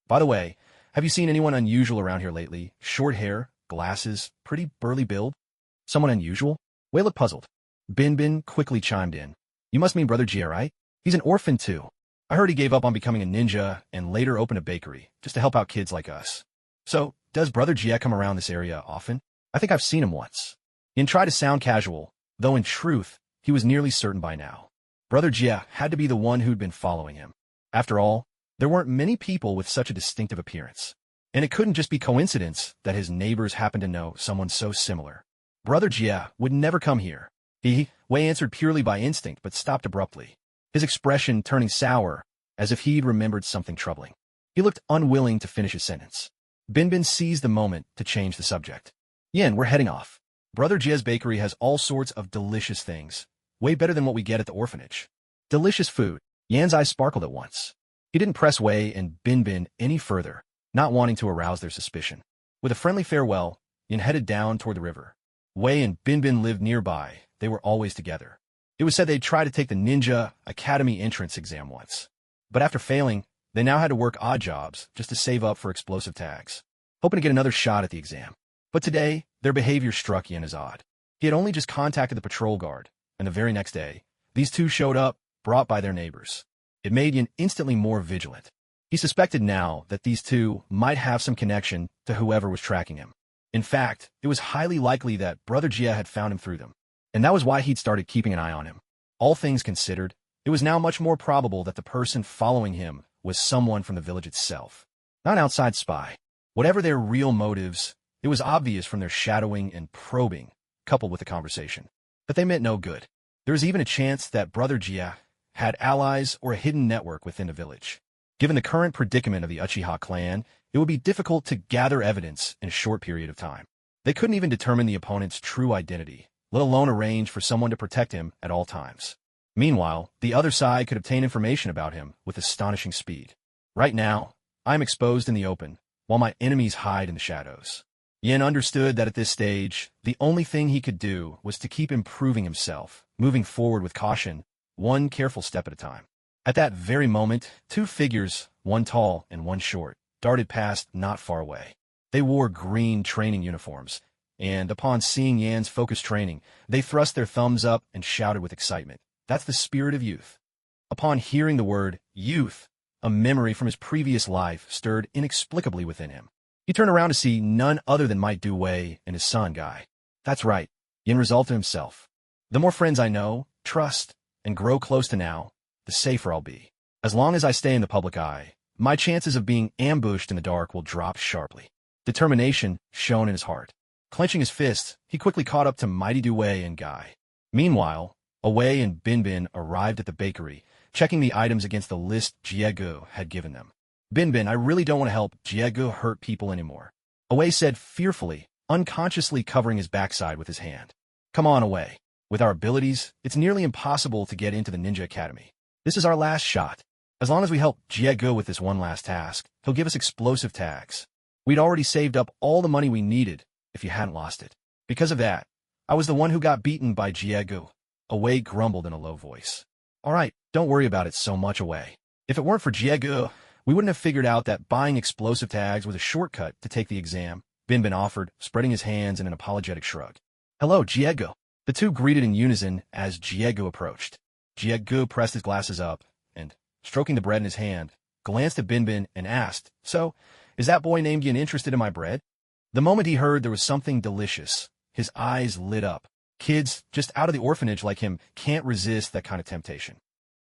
By the way, have you seen anyone unusual around here lately? Short hair, glasses, pretty burly build? Someone unusual? Wei looked puzzled. Binbin quickly chimed in. You must mean Brother Jia, right? He's an orphan too. I heard he gave up on becoming a ninja and later opened a bakery, just to help out kids like us. So, does Brother Jia come around this area often? I think I've seen him once. Yin tried to sound casual, though in truth, he was nearly certain by now. Brother Jia had to be the one who'd been following him. After all, there weren't many people with such a distinctive appearance. And it couldn't just be coincidence that his neighbors happened to know someone so similar. Brother Jia would never come here. Wei answered purely by instinct, but stopped abruptly, his expression turning sour, as if he'd remembered something troubling. He looked unwilling to finish his sentence. Binbin seized the moment to change the subject. Yin, we're heading off. Brother Jia's bakery has all sorts of delicious things, way better than what we get at the orphanage. Delicious food. Yan's eyes sparkled at once. He didn't press Wei and Binbin any further, not wanting to arouse their suspicion. With a friendly farewell, Yin headed down toward the river. Wei and Binbin lived nearby. They were always together. It was said they'd tried to take the Ninja Academy entrance exam once. But after failing, they now had to work odd jobs just to save up for explosive tags, hoping to get another shot at the exam. But today, their behavior struck Yin as odd. He had only just contacted the patrol guard, and the very next day, these two showed up, brought by their neighbors. It made Yin instantly more vigilant. He suspected now that these two might have some connection to whoever was tracking him. In fact, it was highly likely that Brother Jia had found him through them, and that was why he'd started keeping an eye on him. All things considered, it was now much more probable that the person following him was someone from the village itself, not an outside spy. Whatever their real motives, it was obvious from their shadowing and probing, coupled with the conversation, that they meant no good. There was even a chance that Brother Jia had allies or a hidden network within the village. Given the current predicament of the Uchiha clan, it would be difficult to gather evidence in a short period of time. They couldn't even determine the opponent's true identity, let alone arrange for someone to protect him at all times. Meanwhile, the other side could obtain information about him with astonishing speed. Right now, I am exposed in the open, while my enemies hide in the shadows. Yin understood that at this stage, the only thing he could do was to keep improving himself, moving forward with caution, one careful step at a time. At that very moment, two figures, one tall and one short, darted past not far away. They wore green training uniforms, and upon seeing Yan's focused training, they thrust their thumbs up and shouted with excitement. That's the spirit of youth. Upon hearing the word youth, a memory from his previous life stirred inexplicably within him. He turned around to see none other than Might Due and his son, Guy. That's right, Yin resolved to himself. The more friends I know, trust, and grow close to now, the safer I'll be. As long as I stay in the public eye, my chances of being ambushed in the dark will drop sharply. Determination shone in his heart. Clenching his fists, he quickly caught up to Mighty Due and Guy. Meanwhile, Away and Binbin arrived at the bakery, checking the items against the list Jiegu had given them. Binbin, I really don't want to help Jiegu hurt people anymore. Away said fearfully, unconsciously covering his backside with his hand. Come on, Away. With our abilities, it's nearly impossible to get into the Ninja Academy. This is our last shot. As long as we help Jiegu with this one last task, he'll give us explosive tags. We'd already saved up all the money we needed if you hadn't lost it. Because of that, I was the one who got beaten by Jiegu. Away grumbled in a low voice. All right, don't worry about it so much, Away. If it weren't for Jiegu, we wouldn't have figured out that buying explosive tags was a shortcut to take the exam, Binbin offered, spreading his hands in an apologetic shrug. Hello, Jiegu. The two greeted in unison as Jiegu approached. Jiegu pressed his glasses up and, stroking the bread in his hand, glanced at Binbin and asked, So, is that boy named Yin interested in my bread? The moment he heard there was something delicious, his eyes lit up. Kids just out of the orphanage like him can't resist that kind of temptation.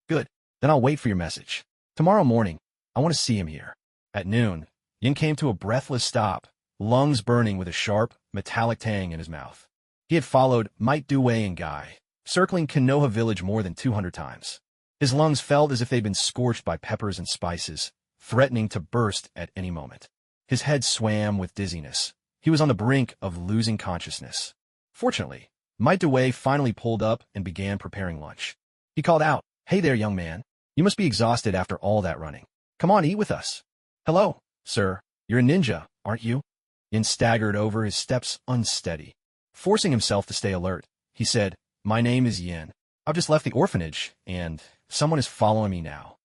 Good. Then I'll wait for your message. Tomorrow morning, I want to see him here. At noon, Yin came to a breathless stop, lungs burning with a sharp, metallic tang in his mouth. He had followed Might Due and Guy, circling Konoha village more than 200 times. His lungs felt as if they'd been scorched by peppers and spices, threatening to burst at any moment. His head swam with dizziness. He was on the brink of losing consciousness. Fortunately, Might Due finally pulled up and began preparing lunch. He called out, Hey there, young man. You must be exhausted after all that running. Come on, eat with us. Hello, sir. You're a ninja, aren't you? Yin staggered over, his steps unsteady. Forcing himself to stay alert, he said, My name is Yin. I've just left the orphanage, and someone is following me now.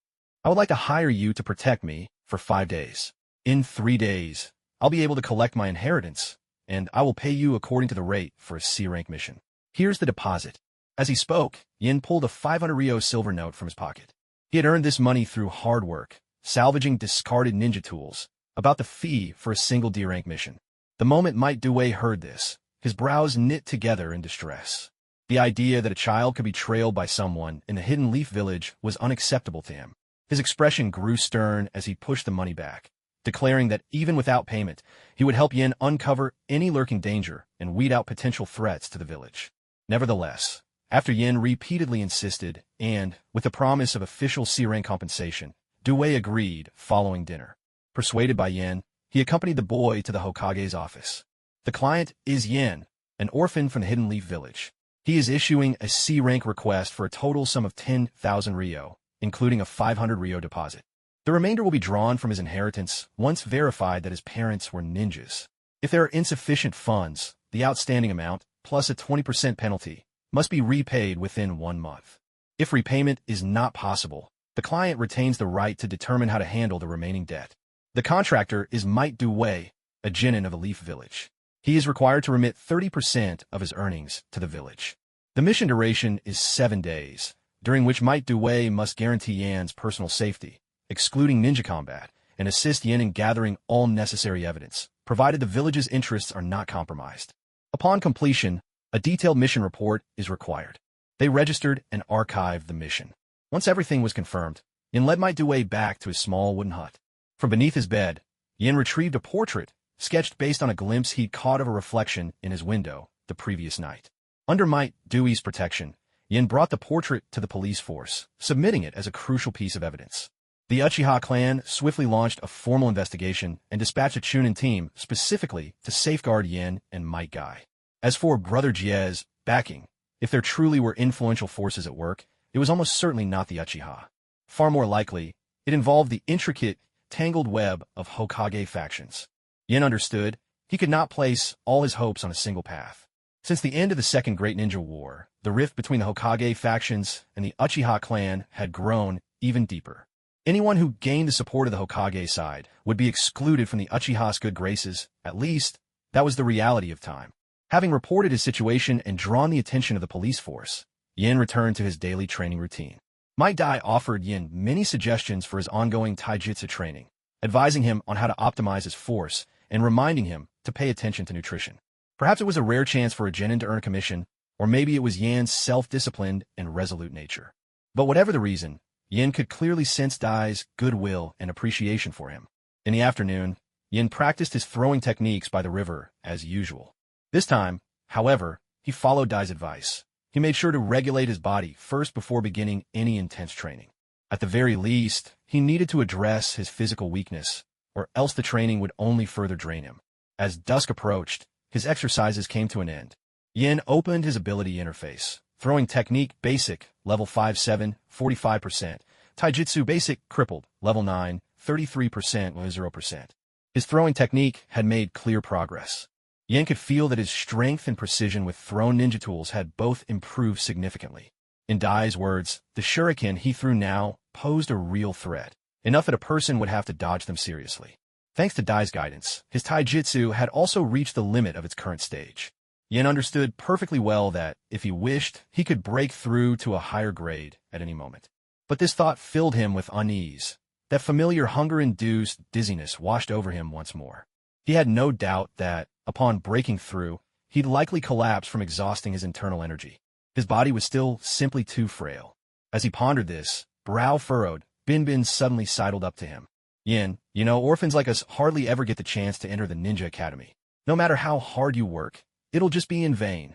I would like to hire you to protect me for 5 days. In 3 days, I'll be able to collect my inheritance, and I will pay you according to the rate for a C-rank mission. Here's the deposit. As he spoke, Yin pulled a 500 Ryo silver note from his pocket. He had earned this money through hard work, salvaging discarded ninja tools, about the fee for a single D-rank mission. The moment Might Due heard this, his brows knit together in distress. The idea that a child could be trailed by someone in the Hidden Leaf Village was unacceptable to him. His expression grew stern as he pushed the money back, declaring that even without payment, he would help Yin uncover any lurking danger and weed out potential threats to the village. Nevertheless, after Yin repeatedly insisted, and, with the promise of official C-rank compensation, Due agreed following dinner. Persuaded by Yin, he accompanied the boy to the Hokage's office. The client is Yin, an orphan from the Hidden Leaf Village. He is issuing a C-rank request for a total sum of 10,000 Ryo, including a 500 Ryo deposit. The remainder will be drawn from his inheritance once verified that his parents were ninjas. If there are insufficient funds, the outstanding amount, plus a 20% penalty, must be repaid within 1 month. If repayment is not possible, the client retains the right to determine how to handle the remaining debt. The contractor is Might Due, a genin of the Leaf Village. He is required to remit 30% of his earnings to the village. The mission duration is 7 days, during which Might Due must guarantee Yan's personal safety, excluding ninja combat, and assist Yin in gathering all necessary evidence, provided the village's interests are not compromised. Upon completion, a detailed mission report is required. They registered and archived the mission. Once everything was confirmed, Yin led Might Due back to his small wooden hut. From beneath his bed, Yin retrieved a portrait, sketched based on a glimpse he'd caught of a reflection in his window the previous night. Under Might Due's protection, Yin brought the portrait to the police force, submitting it as a crucial piece of evidence. The Uchiha clan swiftly launched a formal investigation and dispatched a Chunin team specifically to safeguard Yin and Might Guy. As for Brother Jie's backing, if there truly were influential forces at work, it was almost certainly not the Uchiha. Far more likely, it involved the intricate, tangled web of Hokage factions. Yin understood he could not place all his hopes on a single path. Since the end of the Second Great Ninja War, the rift between the Hokage factions and the Uchiha clan had grown even deeper. Anyone who gained the support of the Hokage side would be excluded from the Uchiha's good graces. At least, that was the reality of time. Having reported his situation and drawn the attention of the police force, Yin returned to his daily training routine. Might Guy offered Yin many suggestions for his ongoing taijutsu training, advising him on how to optimize his force and reminding him to pay attention to nutrition. Perhaps it was a rare chance for a genin to earn a commission, or maybe it was Yan's self-disciplined and resolute nature. But whatever the reason, Yin could clearly sense Dai's goodwill and appreciation for him. In the afternoon, Yin practiced his throwing techniques by the river as usual. This time, however, he followed Dai's advice. He made sure to regulate his body first before beginning any intense training. At the very least, he needed to address his physical weakness, or else the training would only further drain him. As dusk approached, his exercises came to an end. Yin opened his ability interface. Throwing technique basic, level 5-7, 45%. Taijutsu basic, crippled, level 9, 33%, 0%. His throwing technique had made clear progress. Yin could feel that his strength and precision with thrown ninja tools had both improved significantly. In Dai's words, the shuriken he threw now posed a real threat, enough that a person would have to dodge them seriously. Thanks to Dai's guidance, his taijutsu had also reached the limit of its current stage. Yin understood perfectly well that, if he wished, he could break through to a higher grade at any moment. But this thought filled him with unease. That familiar hunger-induced dizziness washed over him once more. He had no doubt that, upon breaking through, he'd likely collapse from exhausting his internal energy. His body was still simply too frail. As he pondered this, brow furrowed, Bin suddenly sidled up to him. Yin, orphans like us hardly ever get the chance to enter the ninja academy. No matter how hard you work, it'll just be in vain.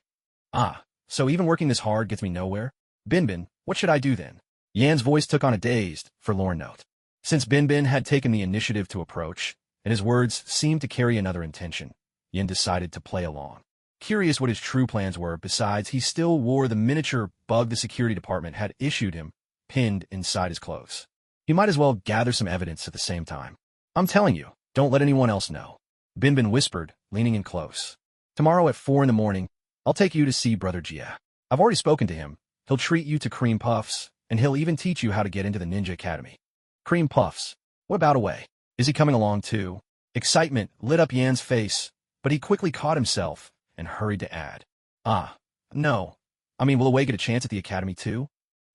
Ah, so even working this hard gets me nowhere? Bin, what should I do then? Yan's voice took on a dazed, forlorn note. Since Bin had taken the initiative to approach, and his words seemed to carry another intention, Yin decided to play along. Curious what his true plans were, besides he still wore the miniature bug the security department had issued him, pinned inside his clothes. He might as well gather some evidence at the same time. I'm telling you, don't let anyone else know. Bin whispered, leaning in close. Tomorrow at 4 in the morning, I'll take you to see Brother Jia. I've already spoken to him. He'll treat you to cream puffs, and he'll even teach you how to get into the ninja academy. Cream puffs? What about away? Is he coming along too? Excitement lit up Yan's face, but he quickly caught himself and hurried to add. No. Will Away get a chance at the academy too?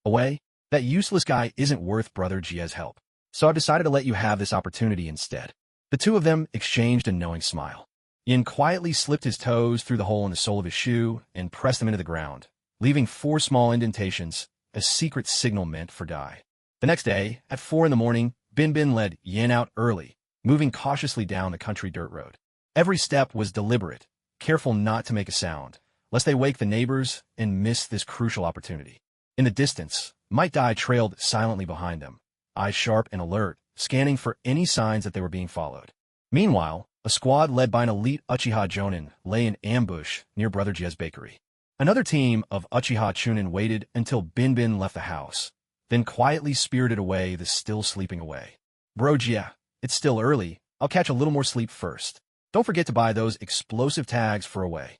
Away? That useless guy isn't worth Brother Jia's help. So I've decided to let you have this opportunity instead. The two of them exchanged a knowing smile. Yin quietly slipped his toes through the hole in the sole of his shoe and pressed them into the ground, leaving 4 small indentations, a secret signal meant for Dai. The next day, at 4 in the morning, Bin led Yin out early, moving cautiously down the country dirt road. Every step was deliberate, careful not to make a sound, lest they wake the neighbors and miss this crucial opportunity. In the distance, Might Dai trailed silently behind them, eyes sharp and alert, scanning for any signs that they were being followed. Meanwhile, a squad led by an elite Uchiha Jonin lay in ambush near Brother Jia's bakery. Another team of Uchiha Chunin waited until Bin left the house, then quietly spirited away the still sleeping Away. Bro Jia, it's still early. I'll catch a little more sleep first. Don't forget to buy those explosive tags for Away.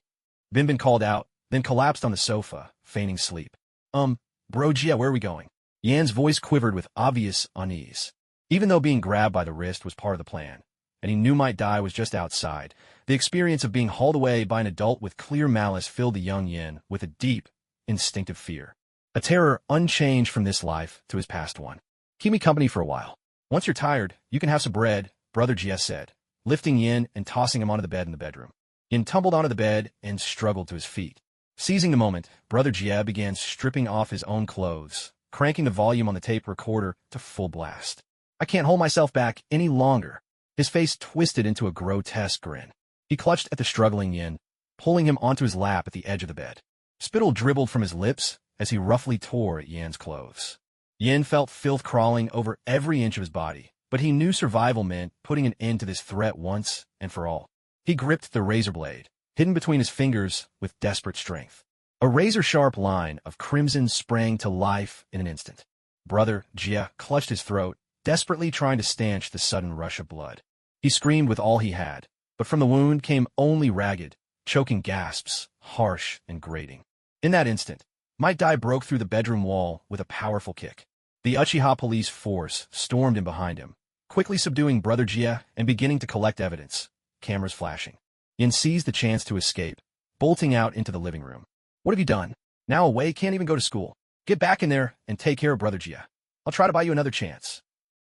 Bin called out, then collapsed on the sofa, feigning sleep. Bro Jia, where are we going? Yan's voice quivered with obvious unease. Even though being grabbed by the wrist was part of the plan, and he knew Might Dai was just outside, the experience of being hauled away by an adult with clear malice filled the young Yin with a deep, instinctive fear. A terror unchanged from this life to his past one. Keep me company for a while. Once you're tired, you can have some bread, Brother Jia said, lifting Yin and tossing him onto the bed in the bedroom. Yin tumbled onto the bed and struggled to his feet. Seizing the moment, Brother Jia began stripping off his own clothes, cranking the volume on the tape recorder to full blast. I can't hold myself back any longer. His face twisted into a grotesque grin. He clutched at the struggling Yin, pulling him onto his lap at the edge of the bed. Spittle dribbled from his lips as he roughly tore at Yan's clothes. Yin felt filth crawling over every inch of his body, but he knew survival meant putting an end to this threat once and for all. He gripped the razor blade, hidden between his fingers with desperate strength. A razor-sharp line of crimson sprang to life in an instant. Brother Jia clutched his throat, desperately trying to stanch the sudden rush of blood. He screamed with all he had, but from the wound came only ragged, choking gasps, harsh and grating. In that instant, Might Dai broke through the bedroom wall with a powerful kick. The Uchiha police force stormed in behind him, quickly subduing Brother Jia and beginning to collect evidence, cameras flashing. Yin seized the chance to escape, bolting out into the living room. What have you done? Now away, can't even go to school. Get back in there and take care of Brother Jia. I'll try to buy you another chance.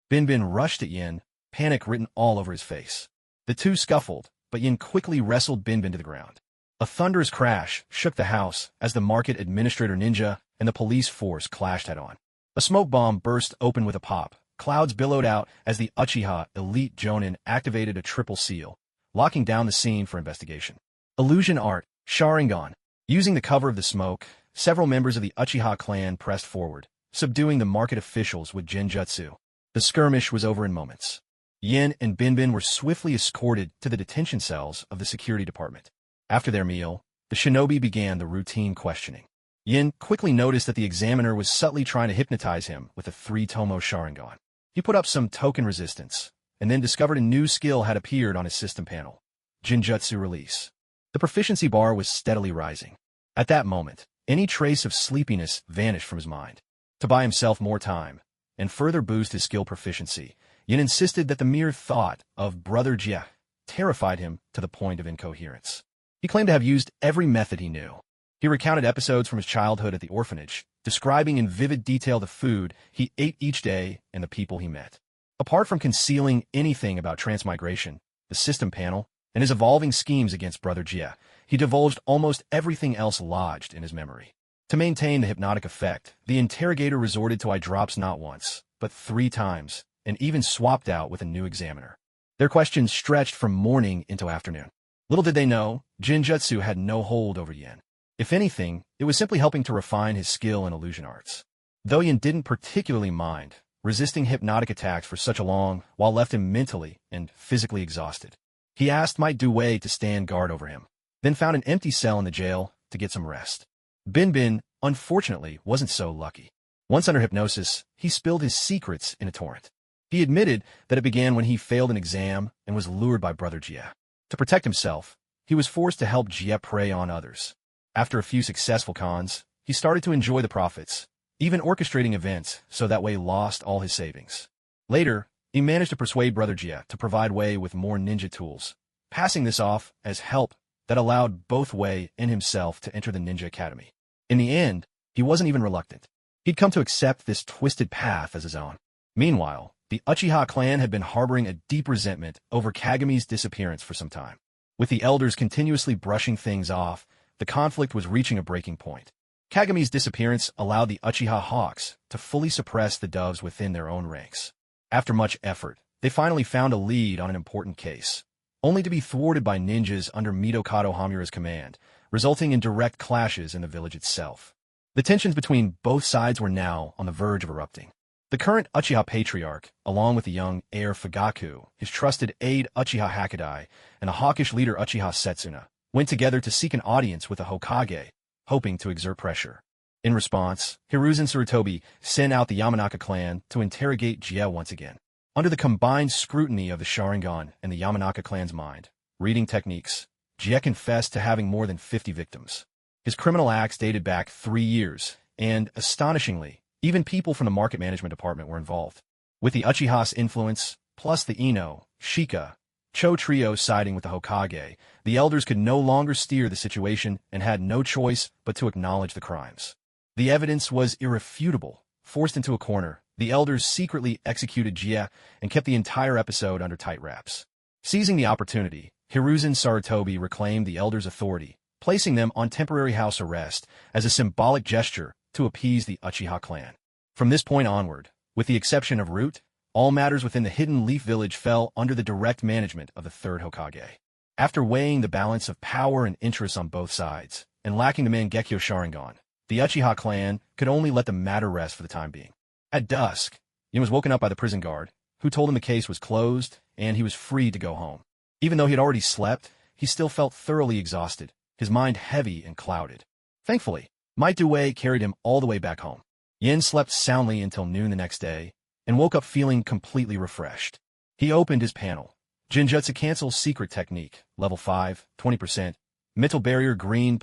Bin Bin rushed at Yin, panic written all over his face. The two scuffled, but Yin quickly wrestled Bin Bin to the ground. A thunderous crash shook the house as the market administrator ninja and the police force clashed head-on. A smoke bomb burst open with a pop. Clouds billowed out as the Uchiha elite Jonin activated a triple seal, locking down the scene for investigation. Illusion art, Sharingan. Using the cover of the smoke, several members of the Uchiha clan pressed forward, subduing the market officials with Genjutsu. The skirmish was over in moments. Yin and Bin Bin were swiftly escorted to the detention cells of the security department. After their meal, the shinobi began the routine questioning. Yin quickly noticed that the examiner was subtly trying to hypnotize him with a 3-tomo Sharingan. He put up some token resistance, and then discovered a new skill had appeared on his system panel. Genjutsu release. The proficiency bar was steadily rising. At that moment, any trace of sleepiness vanished from his mind. To buy himself more time, and further boost his skill proficiency, Yin insisted that the mere thought of Brother Jia terrified him to the point of incoherence. He claimed to have used every method he knew. He recounted episodes from his childhood at the orphanage, describing in vivid detail the food he ate each day and the people he met. Apart from concealing anything about transmigration, the system panel, and his evolving schemes against Brother Jia, he divulged almost everything else lodged in his memory. To maintain the hypnotic effect, the interrogator resorted to eye drops not once, but 3 times, and even swapped out with a new examiner. Their questions stretched from morning into afternoon. Little did they know, Genjutsu had no hold over Yin. If anything, it was simply helping to refine his skill in illusion arts. Though Yin didn't particularly mind, resisting hypnotic attacks for such a long while left him mentally and physically exhausted. He asked Might Dai to stand guard over him, then found an empty cell in the jail to get some rest. Bin Bin, unfortunately, wasn't so lucky. Once under hypnosis, he spilled his secrets in a torrent. He admitted that it began when he failed an exam and was lured by Brother Jia. To protect himself, he was forced to help Jia prey on others. After a few successful cons, he started to enjoy the profits, even orchestrating events so that Wei lost all his savings. Later, he managed to persuade Brother Jia to provide Wei with more ninja tools, passing this off as help that allowed both Wei and himself to enter the ninja academy. In the end, he wasn't even reluctant. He'd come to accept this twisted path as his own. Meanwhile, the Uchiha clan had been harboring a deep resentment over Kagami's disappearance for some time. With the elders continuously brushing things off, the conflict was reaching a breaking point. Kagami's disappearance allowed the Uchiha Hawks to fully suppress the doves within their own ranks. After much effort, they finally found a lead on an important case, only to be thwarted by ninjas under Mitokado Hamura's command, resulting in direct clashes in the village itself. The tensions between both sides were now on the verge of erupting. The current Uchiha Patriarch, along with the young heir Fugaku, his trusted aide Uchiha Hakadai, and the hawkish leader Uchiha Setsuna, went together to seek an audience with the Hokage, hoping to exert pressure. In response, Hiruzen Sarutobi sent out the Yamanaka clan to interrogate Jia once again. Under the combined scrutiny of the Sharingan and the Yamanaka clan's mind, reading techniques, Jia confessed to having more than 50 victims. His criminal acts dated back 3 years, and, astonishingly, even people from the market management department were involved. With the Uchiha's influence, plus the Ino, Shika, Cho trio siding with the Hokage, the elders could no longer steer the situation and had no choice but to acknowledge the crimes. The evidence was irrefutable. Forced into a corner, the elders secretly executed Jia and kept the entire episode under tight wraps. Seizing the opportunity, Hiruzen Sarutobi reclaimed the elders' authority, placing them on temporary house arrest as a symbolic gesture to appease the Uchiha clan. From this point onward, with the exception of Root, all matters within the Hidden Leaf Village fell under the direct management of the third Hokage. After weighing the balance of power and interests on both sides, and lacking the Mangekyo Sharingan, the Uchiha clan could only let the matter rest for the time being. At dusk, Yin was woken up by the prison guard, who told him the case was closed and he was free to go home. Even though he had already slept, he still felt thoroughly exhausted, his mind heavy and clouded. Thankfully, Might Due carried him all the way back home. Yin slept soundly until noon the next day and woke up feeling completely refreshed. He opened his panel. Jinjutsu Cancel Secret Technique, Level 5, 20%, Mental Barrier Green+++.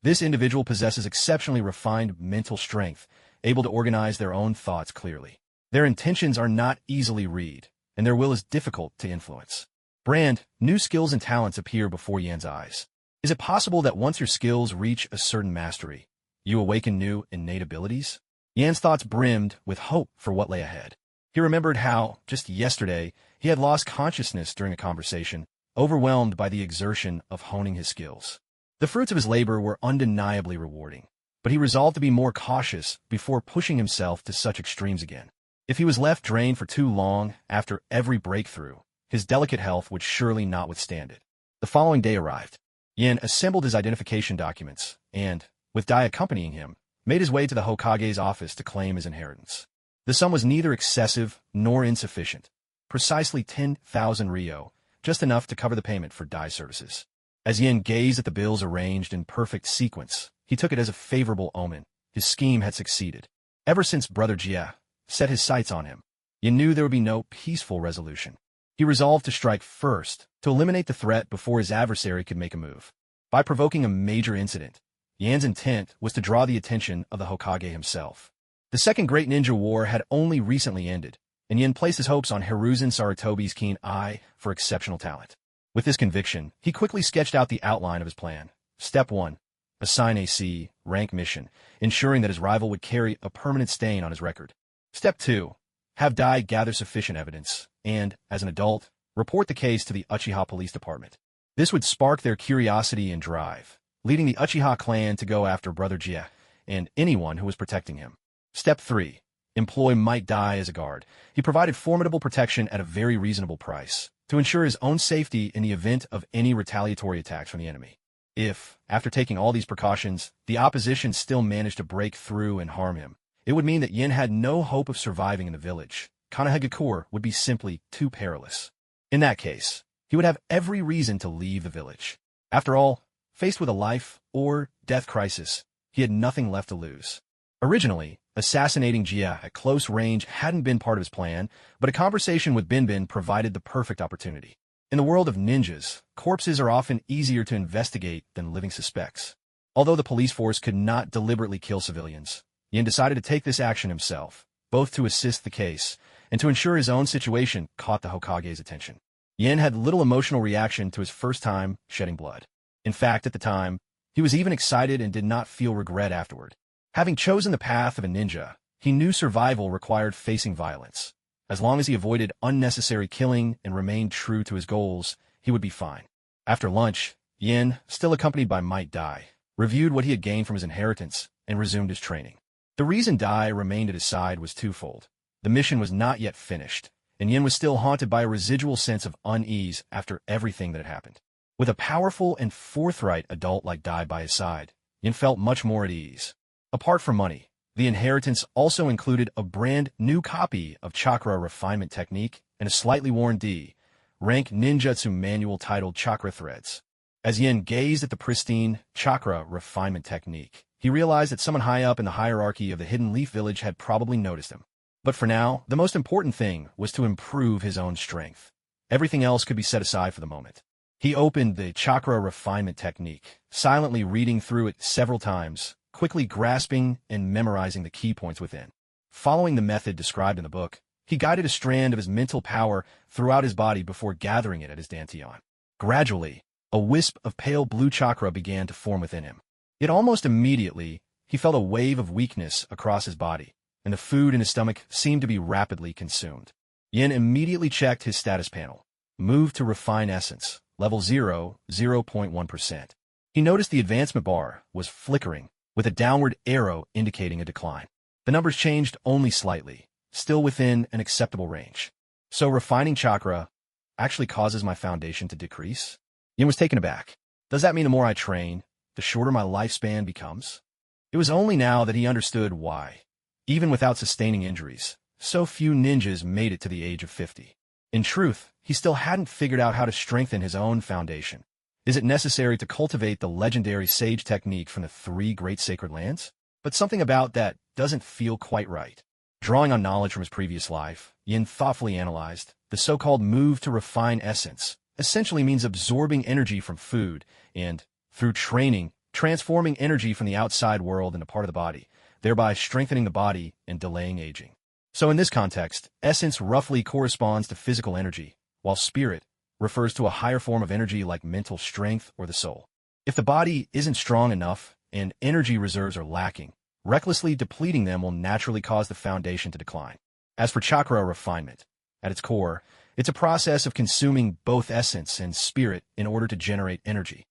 This individual possesses exceptionally refined mental strength, able to organize their own thoughts clearly. Their intentions are not easily read, and their will is difficult to influence. Brand, new skills and talents appear before Yan's eyes. Is it possible that once your skills reach a certain mastery, you awaken new innate abilities? Yan's thoughts brimmed with hope for what lay ahead. He remembered how, just yesterday, he had lost consciousness during a conversation, overwhelmed by the exertion of honing his skills. The fruits of his labor were undeniably rewarding, but he resolved to be more cautious before pushing himself to such extremes again. If he was left drained for too long after every breakthrough, his delicate health would surely not withstand it. The following day arrived. Yin assembled his identification documents and, with Dai accompanying him, made his way to the Hokage's office to claim his inheritance. The sum was neither excessive nor insufficient. Precisely 10,000 ryo, just enough to cover the payment for Dai services. As Yin gazed at the bills arranged in perfect sequence, he took it as a favorable omen. His scheme had succeeded. Ever since Brother Jie set his sights on him, Yin knew there would be no peaceful resolution. He resolved to strike first, to eliminate the threat before his adversary could make a move. By provoking a major incident, Yan's intent was to draw the attention of the Hokage himself. The Second Great Ninja War had only recently ended, and Yin placed his hopes on Hiruzen Sarutobi's keen eye for exceptional talent. With this conviction, he quickly sketched out the outline of his plan. Step 1. Assign a C rank mission, ensuring that his rival would carry a permanent stain on his record. Step 2. Have Dai gather sufficient evidence, and, as an adult, report the case to the Uchiha Police Department. This would spark their curiosity and drive, leading the Uchiha clan to go after Brother Jie and anyone who was protecting him. Step 3. Employ Might Dai as a guard. He provided formidable protection at a very reasonable price to ensure his own safety in the event of any retaliatory attacks from the enemy. If, after taking all these precautions, the opposition still managed to break through and harm him, it would mean that Yin had no hope of surviving in the village. Konohagakure would be simply too perilous. In that case, he would have every reason to leave the village. After all, faced with a life or death crisis, he had nothing left to lose. Originally, assassinating Jie at close range hadn't been part of his plan, but a conversation with Binbin provided the perfect opportunity. In the world of ninjas, corpses are often easier to investigate than living suspects. Although the police force could not deliberately kill civilians, Yin decided to take this action himself, both to assist the case and to ensure his own situation caught the Hokage's attention. Yin had little emotional reaction to his first time shedding blood. In fact, at the time, he was even excited and did not feel regret afterward. Having chosen the path of a ninja, he knew survival required facing violence. As long as he avoided unnecessary killing and remained true to his goals, he would be fine. After lunch, Yin, still accompanied by Might Dai, reviewed what he had gained from his inheritance and resumed his training. The reason Dai remained at his side was twofold. The mission was not yet finished, and Yin was still haunted by a residual sense of unease after everything that had happened. With a powerful and forthright adult like Dai by his side, Yin felt much more at ease. Apart from money, the inheritance also included a brand new copy of Chakra Refinement Technique and a slightly worn D-rank ninjutsu manual titled Chakra Threads. As Yin gazed at the pristine Chakra Refinement Technique, he realized that someone high up in the hierarchy of the Hidden Leaf Village had probably noticed him. But for now, the most important thing was to improve his own strength. Everything else could be set aside for the moment. He opened the Chakra Refinement Technique, silently reading through it several times, quickly grasping and memorizing the key points within. Following the method described in the book, he guided a strand of his mental power throughout his body before gathering it at his dantian. Gradually, a wisp of pale blue chakra began to form within him. Yet almost immediately, he felt a wave of weakness across his body, and the food in his stomach seemed to be rapidly consumed. Yin immediately checked his status panel. Moved to Refine Essence, level 0, 0.1%. He noticed the advancement bar was flickering, with a downward arrow indicating a decline. The numbers changed only slightly, still within an acceptable range. So refining chakra actually causes my foundation to decrease? Yin was taken aback. Does that mean the more I train, the shorter my lifespan becomes? It was only now that he understood why. Even without sustaining injuries, so few ninjas made it to the age of 50. In truth, he still hadn't figured out how to strengthen his own foundation. Is it necessary to cultivate the legendary sage technique from the 3 great sacred lands? But something about that doesn't feel quite right. Drawing on knowledge from his previous life, Yin thoughtfully analyzed the so-called move to refine essence. Essentially means absorbing energy from food and, through training, transforming energy from the outside world into part of the body, thereby strengthening the body and delaying aging. So in this context, essence roughly corresponds to physical energy, while spirit refers to a higher form of energy like mental strength or the soul. If the body isn't strong enough and energy reserves are lacking, recklessly depleting them will naturally cause the foundation to decline. As for chakra refinement, at its core, it's a process of consuming both essence and spirit in order to generate energy.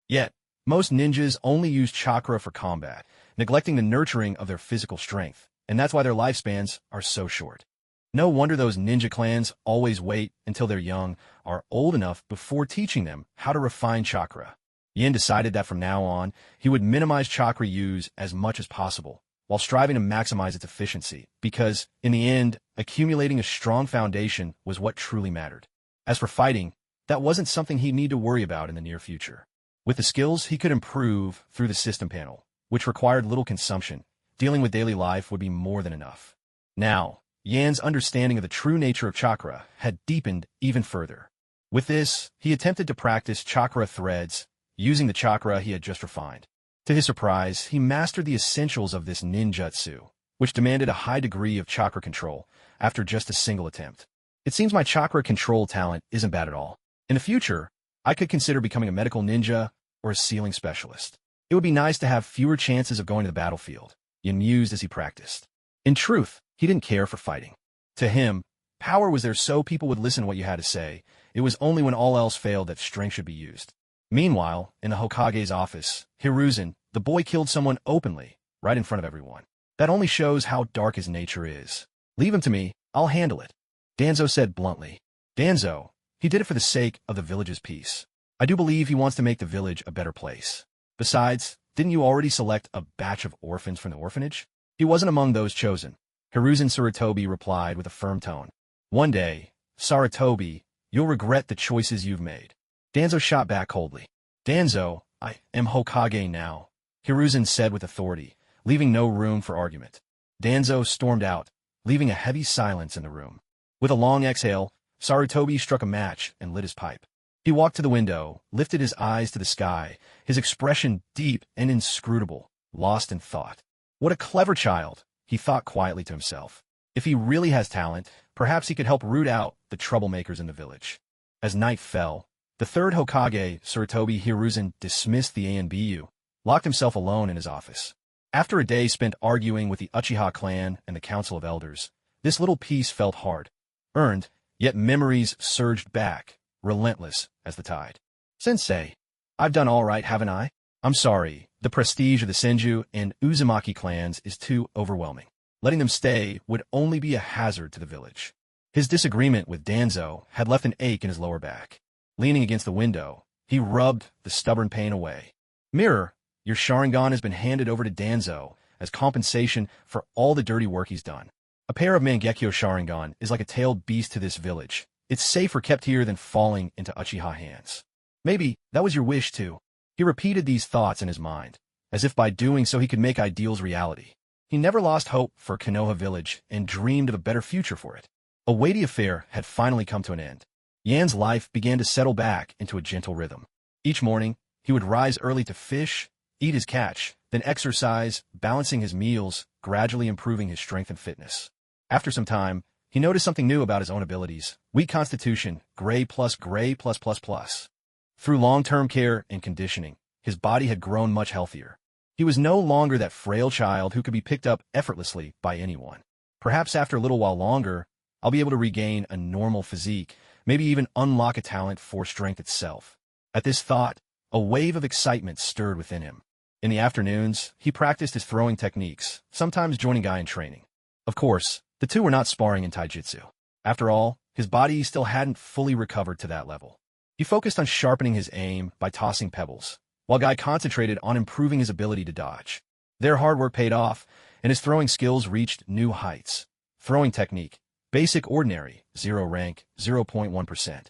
Yet, most ninjas only use chakra for combat, neglecting the nurturing of their physical strength, and that's why their lifespans are so short. No wonder those ninja clans always wait until they're young, are old enough before teaching them how to refine chakra. Yin decided that from now on, he would minimize chakra use as much as possible, while striving to maximize its efficiency, because, in the end, accumulating a strong foundation was what truly mattered. As for fighting, that wasn't something he'd need to worry about in the near future. With the skills he could improve through the system panel, which required little consumption, dealing with daily life would be more than enough. Now, Yan's understanding of the true nature of chakra had deepened even further. With this, he attempted to practice chakra threads, using the chakra he had just refined. To his surprise, he mastered the essentials of this ninjutsu, which demanded a high degree of chakra control after just a single attempt. It seems my chakra control talent isn't bad at all. In the future, I could consider becoming a medical ninja or a sealing specialist. It would be nice to have fewer chances of going to the battlefield, Yin mused as he practiced. In truth, he didn't care for fighting. To him, power was there so people would listen to what you had to say. It was only when all else failed that strength should be used. Meanwhile, in the Hokage's office, Hiruzen, the boy killed someone openly, right in front of everyone. That only shows how dark his nature is. Leave him to me, I'll handle it, Danzo said bluntly. Danzo, he did it for the sake of the village's peace. I do believe he wants to make the village a better place. Besides, didn't you already select a batch of orphans from the orphanage? He wasn't among those chosen. Hiruzen Sarutobi replied with a firm tone. One day, Sarutobi, you'll regret the choices you've made. Danzo shot back coldly. Danzo, I am Hokage now, Hiruzen said with authority, leaving no room for argument. Danzo stormed out, leaving a heavy silence in the room. With a long exhale, Sarutobi struck a match and lit his pipe. He walked to the window, lifted his eyes to the sky, his expression deep and inscrutable, lost in thought. What a clever child, he thought quietly to himself. If he really has talent, perhaps he could help root out the troublemakers in the village. As night fell, the third Hokage, Sarutobi Hiruzen, dismissed the ANBU, locked himself alone in his office. After a day spent arguing with the Uchiha clan and the Council of Elders, this little peace felt hard. Earned, yet memories surged back, relentless as the tide. Sensei, I've done all right, haven't I? I'm sorry, the prestige of the Senju and Uzumaki clans is too overwhelming. Letting them stay would only be a hazard to the village. His disagreement with Danzo had left an ache in his lower back. Leaning against the window, he rubbed the stubborn pain away. Mirror, your Sharingan has been handed over to Danzo as compensation for all the dirty work he's done. A pair of Mangekyo Sharingan is like a tailed beast to this village. It's safer kept here than falling into Uchiha hands. Maybe that was your wish too. He repeated these thoughts in his mind, as if by doing so he could make ideals reality. He never lost hope for Konoha village and dreamed of a better future for it. A weighty affair had finally come to an end. Yan's life began to settle back into a gentle rhythm. Each morning, he would rise early to fish, eat his catch, then exercise, balancing his meals, gradually improving his strength and fitness. After some time, he noticed something new about his own abilities. Weak constitution, gray plus. Through long-term care and conditioning, his body had grown much healthier. He was no longer that frail child who could be picked up effortlessly by anyone. Perhaps after a little while longer, I'll be able to regain a normal physique, maybe even unlock a talent for strength itself. At this thought, a wave of excitement stirred within him. In the afternoons, he practiced his throwing techniques, sometimes joining Guy in training. Of course, the two were not sparring in taijutsu. After all, his body still hadn't fully recovered to that level. He focused on sharpening his aim by tossing pebbles, while Guy concentrated on improving his ability to dodge. Their hard work paid off, and his throwing skills reached new heights. Throwing technique: basic ordinary, 0 rank, 0.1%.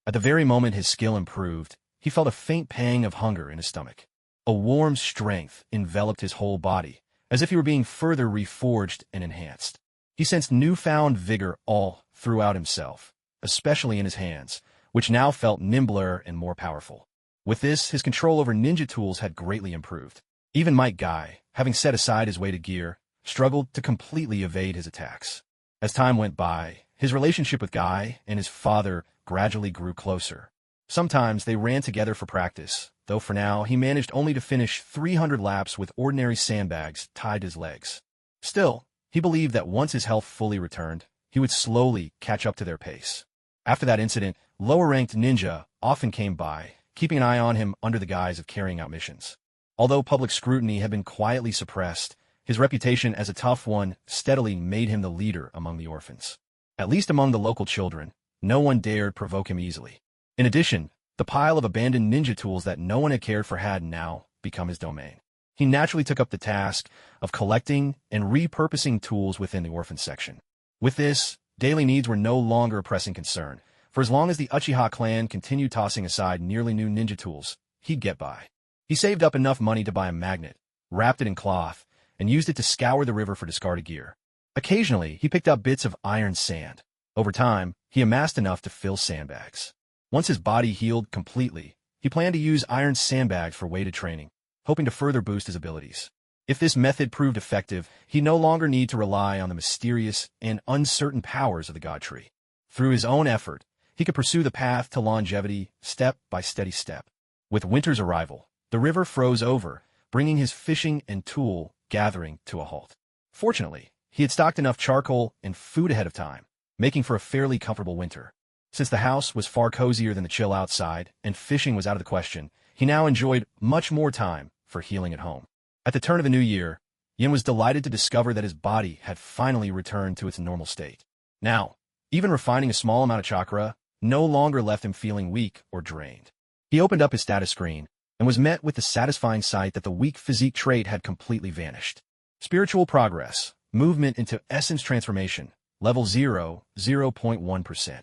At the very moment his skill improved, he felt a faint pang of hunger in his stomach. A warm strength enveloped his whole body, as if he were being further reforged and enhanced. He sensed newfound vigor all throughout himself, especially in his hands, which now felt nimbler and more powerful. With this, his control over ninja tools had greatly improved. Even Mike Guy, having set aside his weighted gear, struggled to completely evade his attacks. As time went by, his relationship with Guy and his father gradually grew closer. Sometimes they ran together for practice, though for now he managed only to finish 300 laps with ordinary sandbags tied to his legs. Still, he believed that once his health fully returned, he would slowly catch up to their pace. After that incident, lower-ranked ninja often came by, keeping an eye on him under the guise of carrying out missions. Although public scrutiny had been quietly suppressed, his reputation as a tough one steadily made him the leader among the orphans. At least among the local children, no one dared provoke him easily. In addition, the pile of abandoned ninja tools that no one had cared for had now become his domain. He naturally took up the task of collecting and repurposing tools within the orphan section. With this, daily needs were no longer a pressing concern, for as long as the Uchiha clan continued tossing aside nearly new ninja tools, he'd get by. He saved up enough money to buy a magnet, wrapped it in cloth, and used it to scour the river for discarded gear. Occasionally, he picked up bits of iron sand. Over time, he amassed enough to fill sandbags. Once his body healed completely, he planned to use iron sandbags for weighted training, hoping to further boost his abilities. If this method proved effective, he no longer needed to rely on the mysterious and uncertain powers of the God Tree. Through his own effort, he could pursue the path to longevity step by steady step. With winter's arrival, the river froze over, bringing his fishing and tool gathering to a halt. Fortunately, he had stocked enough charcoal and food ahead of time, making for a fairly comfortable winter. Since the house was far cozier than the chill outside and fishing was out of the question, he now enjoyed much more time for healing at home. At the turn of the new year, Yin was delighted to discover that his body had finally returned to its normal state. Now, even refining a small amount of chakra no longer left him feeling weak or drained. He opened up his status screen and was met with the satisfying sight that the weak physique trait had completely vanished. Spiritual progress, movement into essence transformation, level 0, 0.1%.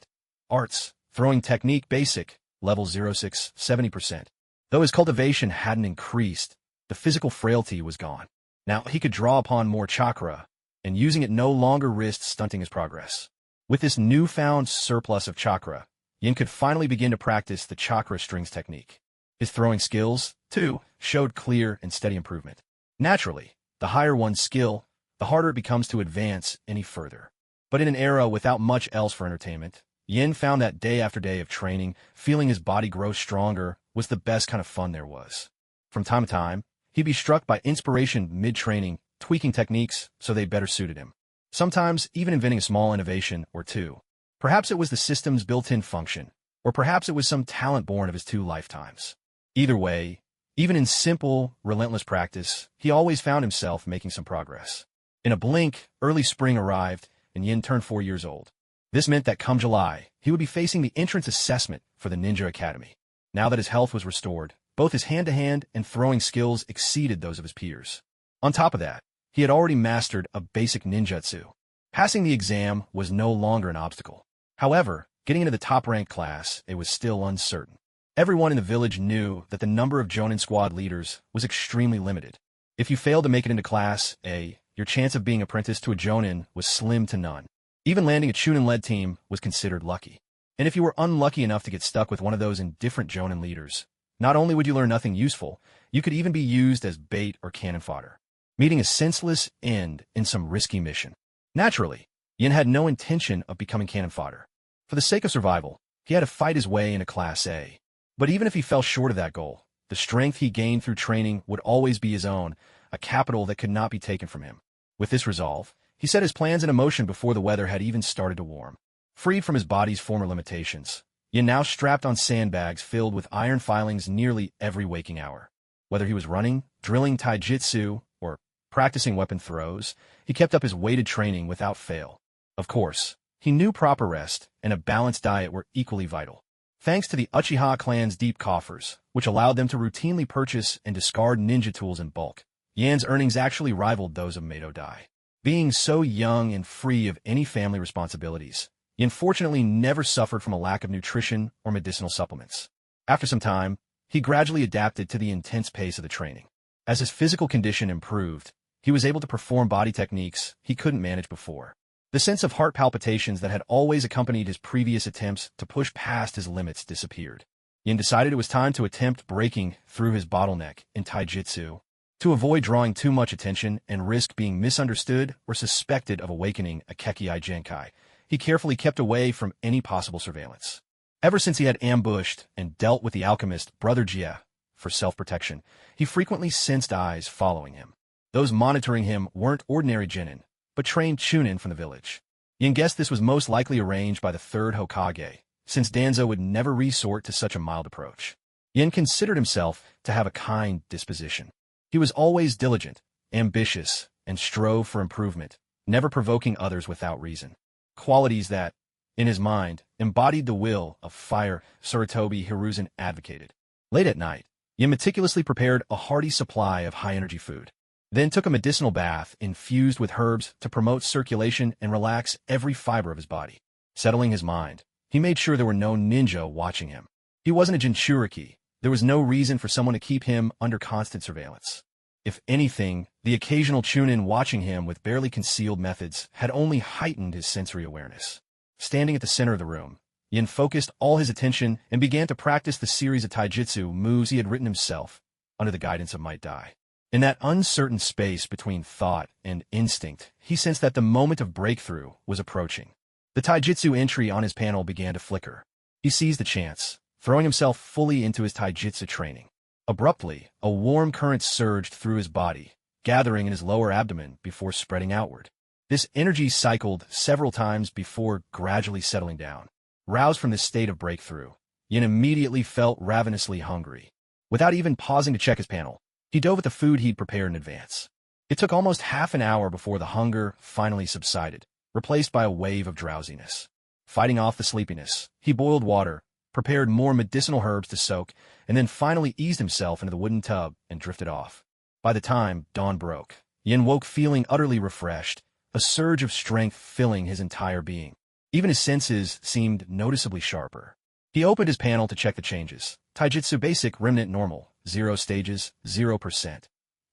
Arts, throwing technique basic, level 06, 70%. Though his cultivation hadn't increased, the physical frailty was gone. Now he could draw upon more chakra, and using it no longer risked stunting his progress. With this newfound surplus of chakra, Yin could finally begin to practice the chakra strings technique. His throwing skills, too, showed clear and steady improvement. Naturally, the higher one's skill, the harder it becomes to advance any further. But in an era without much else for entertainment, Yin found that day after day of training, feeling his body grow stronger, was the best kind of fun there was. From time to time, he'd be struck by inspiration mid-training, tweaking techniques so they better suited him. Sometimes even inventing a small innovation or two. Perhaps it was the system's built-in function, or perhaps it was some talent born of his 2 lifetimes. Either way, even in simple, relentless practice, he always found himself making some progress. In a blink, early spring arrived, and Yin turned 4 years old. This meant that come July, he would be facing the entrance assessment for the Ninja Academy. Now that his health was restored, both his hand-to-hand and throwing skills exceeded those of his peers. On top of that, he had already mastered a basic ninjutsu. Passing the exam was no longer an obstacle. However, getting into the top-ranked class, it was still uncertain. Everyone in the village knew that the number of Jonin squad leaders was extremely limited. If you failed to make it into Class A, your chance of being apprenticed to a Jonin was slim to none. Even landing a Chunin-led team was considered lucky. And if you were unlucky enough to get stuck with one of those indifferent Jonin leaders, not only would you learn nothing useful, you could even be used as bait or cannon fodder, meeting a senseless end in some risky mission. Naturally, Yin had no intention of becoming cannon fodder. For the sake of survival, he had to fight his way into Class A. But even if he fell short of that goal, the strength he gained through training would always be his own, a capital that could not be taken from him. With this resolve, he set his plans into motion before the weather had even started to warm. Freed from his body's former limitations, Yin now strapped on sandbags filled with iron filings nearly every waking hour. Whether he was running, drilling taijutsu, or practicing weapon throws, he kept up his weighted training without fail. Of course, he knew proper rest and a balanced diet were equally vital. Thanks to the Uchiha clan's deep coffers, which allowed them to routinely purchase and discard ninja tools in bulk, Yan's earnings actually rivaled those of Mato Dai. Being so young and free of any family responsibilities, he unfortunately never suffered from a lack of nutrition or medicinal supplements. After some time, he gradually adapted to the intense pace of the training. As his physical condition improved, he was able to perform body techniques he couldn't manage before. The sense of heart palpitations that had always accompanied his previous attempts to push past his limits disappeared. Yin decided it was time to attempt breaking through his bottleneck in taijutsu. To avoid drawing too much attention and risk being misunderstood or suspected of awakening a Kekkei Genkai, he carefully kept away from any possible surveillance. Ever since he had ambushed and dealt with the alchemist Brother Jie for self-protection, he frequently sensed eyes following him. Those monitoring him weren't ordinary genin, but trained Chunin from the village. Yin guessed this was most likely arranged by the third Hokage, since Danzo would never resort to such a mild approach. Yin considered himself to have a kind disposition. He was always diligent, ambitious, and strove for improvement, never provoking others without reason. Qualities that, in his mind, embodied the will of fire Sarutobi Hiruzen advocated. Late at night, Yin meticulously prepared a hearty supply of high-energy food, then took a medicinal bath infused with herbs to promote circulation and relax every fiber of his body. Settling his mind, he made sure there were no ninja watching him. He wasn't a Jinchuriki. There was no reason for someone to keep him under constant surveillance. If anything, the occasional Chunin watching him with barely concealed methods had only heightened his sensory awareness. Standing at the center of the room, Yin focused all his attention and began to practice the series of taijutsu moves he had written himself, under the guidance of Might Dai. In that uncertain space between thought and instinct, he sensed that the moment of breakthrough was approaching. The taijutsu entry on his panel began to flicker. He seized the chance, throwing himself fully into his taijutsu training. Abruptly, a warm current surged through his body, gathering in his lower abdomen before spreading outward. This energy cycled several times before gradually settling down. Roused from this state of breakthrough, Yin immediately felt ravenously hungry. Without even pausing to check his panel, he dove at the food he'd prepared in advance. It took almost half an hour before the hunger finally subsided, replaced by a wave of drowsiness. Fighting off the sleepiness, he boiled water, prepared more medicinal herbs to soak, and then finally eased himself into the wooden tub and drifted off. By the time dawn broke, Yin woke feeling utterly refreshed, a surge of strength filling his entire being. Even his senses seemed noticeably sharper. He opened his panel to check the changes. Taijutsu Basic Remnant Normal, 0 stages, 0%.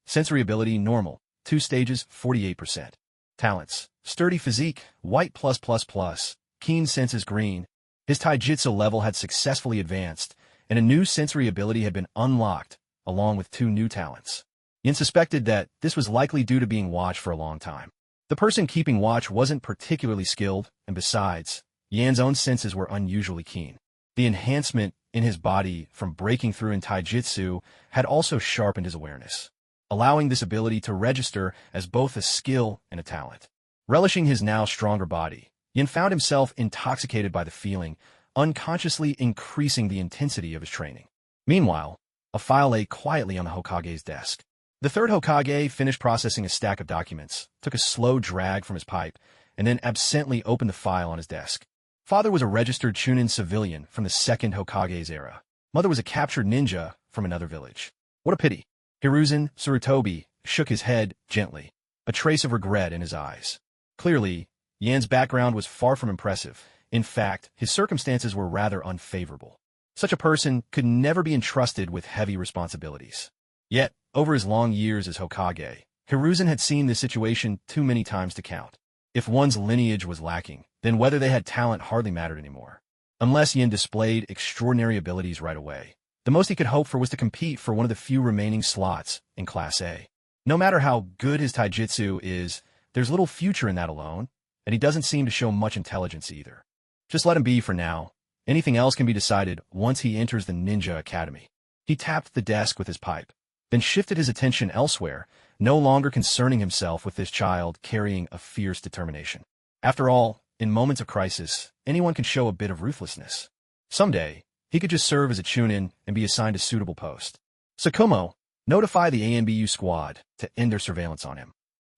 Sensory Ability Normal, 2 stages, 48%. Talents, Sturdy Physique, White+++, Keen Senses Green. His taijutsu level had successfully advanced, and a new sensory ability had been unlocked, along with 2 new talents. Yin suspected that this was likely due to being watched for a long time. The person keeping watch wasn't particularly skilled, and besides, Yan's own senses were unusually keen. The enhancement in his body from breaking through in taijutsu had also sharpened his awareness, allowing this ability to register as both a skill and a talent. Relishing his now stronger body, Yin found himself intoxicated by the feeling, unconsciously increasing the intensity of his training. Meanwhile, a file lay quietly on the Hokage's desk. The third Hokage finished processing a stack of documents, took a slow drag from his pipe, and then absently opened the file on his desk. Father was a registered Chunin civilian from the second Hokage's era. Mother was a captured ninja from another village. What a pity. Hiruzen Sarutobi shook his head gently, a trace of regret in his eyes. Clearly, Yan's background was far from impressive. In fact, his circumstances were rather unfavorable. Such a person could never be entrusted with heavy responsibilities. Yet, over his long years as Hokage, Hiruzen had seen this situation too many times to count. If one's lineage was lacking, then whether they had talent hardly mattered anymore. Unless Yin displayed extraordinary abilities right away, the most he could hope for was to compete for one of the few remaining slots in Class A. No matter how good his taijutsu is, there's little future in that alone, and he doesn't seem to show much intelligence either. Just let him be for now. Anything else can be decided once he enters the Ninja Academy. He tapped the desk with his pipe, then shifted his attention elsewhere, no longer concerning himself with this child carrying a fierce determination. After all, in moments of crisis, anyone can show a bit of ruthlessness. Someday, he could just serve as a Chunin and be assigned a suitable post. Sakumo, notify the ANBU squad to end their surveillance on him.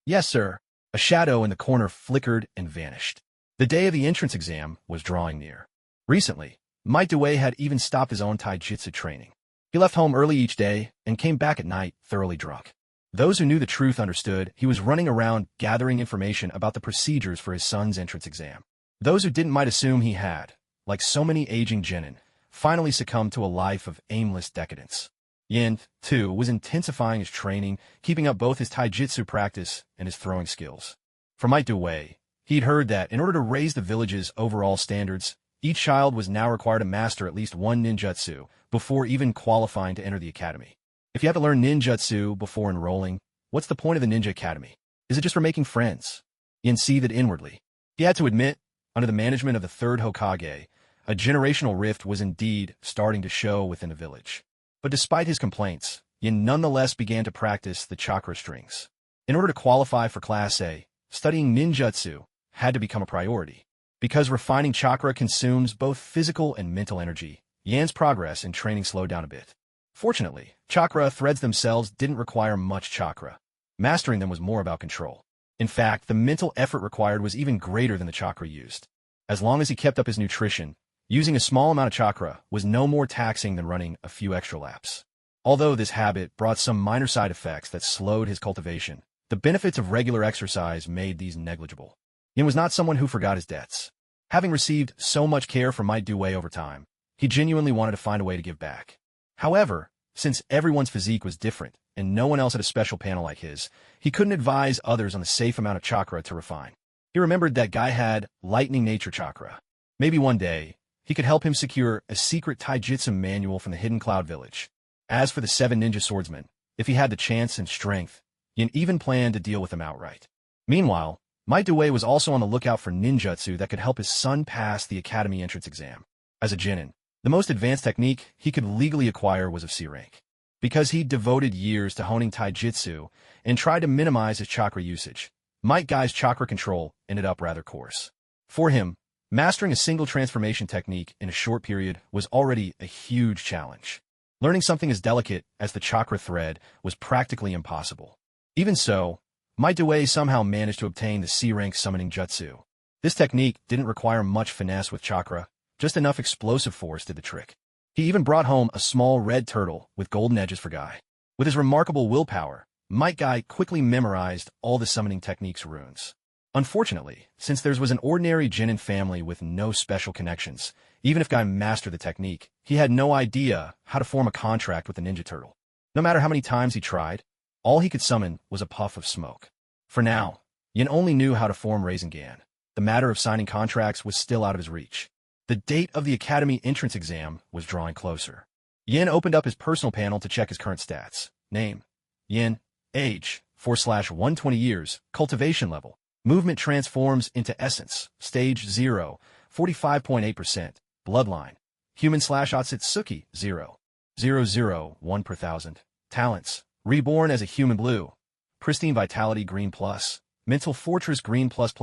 Yes, sir. A shadow in the corner flickered and vanished. The day of the entrance exam was drawing near. Recently, Might Due had even stopped his own taijutsu training. He left home early each day and came back at night thoroughly drunk. Those who knew the truth understood he was running around gathering information about the procedures for his son's entrance exam. Those who didn't might assume he had, like so many aging genin, finally succumbed to a life of aimless decadence. Yin, too, was intensifying his training, keeping up both his taijutsu practice and his throwing skills. From Might Wei, he'd heard that in order to raise the village's overall standards, each child was now required to master at least one ninjutsu before even qualifying to enter the academy. If you have to learn ninjutsu before enrolling, what's the point of the ninja academy? Is it just for making friends? Yin seethed inwardly. He had to admit, under the management of the third Hokage, a generational rift was indeed starting to show within the village. But despite his complaints, Yin nonetheless began to practice the chakra strings. In order to qualify for Class A, studying ninjutsu had to become a priority. Because refining chakra consumes both physical and mental energy, Yan's progress in training slowed down a bit. Fortunately, chakra threads themselves didn't require much chakra. Mastering them was more about control. In fact, the mental effort required was even greater than the chakra used. As long as he kept up his nutrition, using a small amount of chakra was no more taxing than running a few extra laps. Although this habit brought some minor side effects that slowed his cultivation, the benefits of regular exercise made these negligible. Yin was not someone who forgot his debts. Having received so much care from Might Wei over time, he genuinely wanted to find a way to give back. However, since everyone's physique was different and no one else had a special panel like his, he couldn't advise others on the safe amount of chakra to refine. He remembered that Guy had lightning nature chakra. Maybe one day, he could help him secure a secret taijutsu manual from the Hidden Cloud Village. As for the 7 ninja swordsmen, if he had the chance and strength, Yin even planned to deal with them outright. Meanwhile, Might Wei was also on the lookout for ninjutsu that could help his son pass the academy entrance exam. As a genin, the most advanced technique he could legally acquire was of C rank. Because he devoted years to honing taijutsu and tried to minimize his chakra usage, Might Guy's chakra control ended up rather coarse. For him, mastering a single transformation technique in a short period was already a huge challenge. Learning something as delicate as the chakra thread was practically impossible. Even so, Might Wei somehow managed to obtain the C-rank summoning jutsu. This technique didn't require much finesse with chakra, just enough explosive force did the trick. He even brought home a small red turtle with golden edges for Guy. With his remarkable willpower, Might Guy quickly memorized all the summoning technique's runes. Unfortunately, since theirs was an ordinary genin family with no special connections, even if Guy mastered the technique, he had no idea how to form a contract with the ninja turtle. No matter how many times he tried, all he could summon was a puff of smoke. For now, Yin only knew how to form Rasengan. The matter of signing contracts was still out of his reach. The date of the academy entrance exam was drawing closer. Yin opened up his personal panel to check his current stats. Name: Yin. Age: 4/120 years. Cultivation level: movement transforms into essence. Stage 0, 45.8%. Bloodline: human/Otsutsuki 0.001 per thousand. Talents: reborn as a human blue. Pristine vitality green plus. Mental fortress green plus.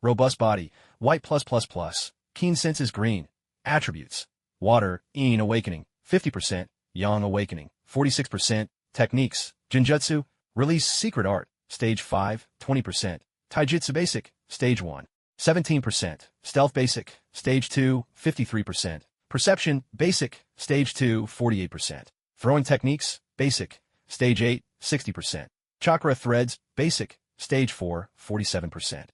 Robust body white plus. Keen senses green. Attributes: water, Yin awakening 50%, Yang awakening 46%. Techniques: Jinjutsu, release secret art, stage 5, 20%. Taijutsu basic, stage 1, 17%. Stealth basic, stage 2, 53%. Perception basic, stage 2, 48%. Throwing techniques, basic, stage 8, 60%. Chakra threads, basic, stage 4, 47%.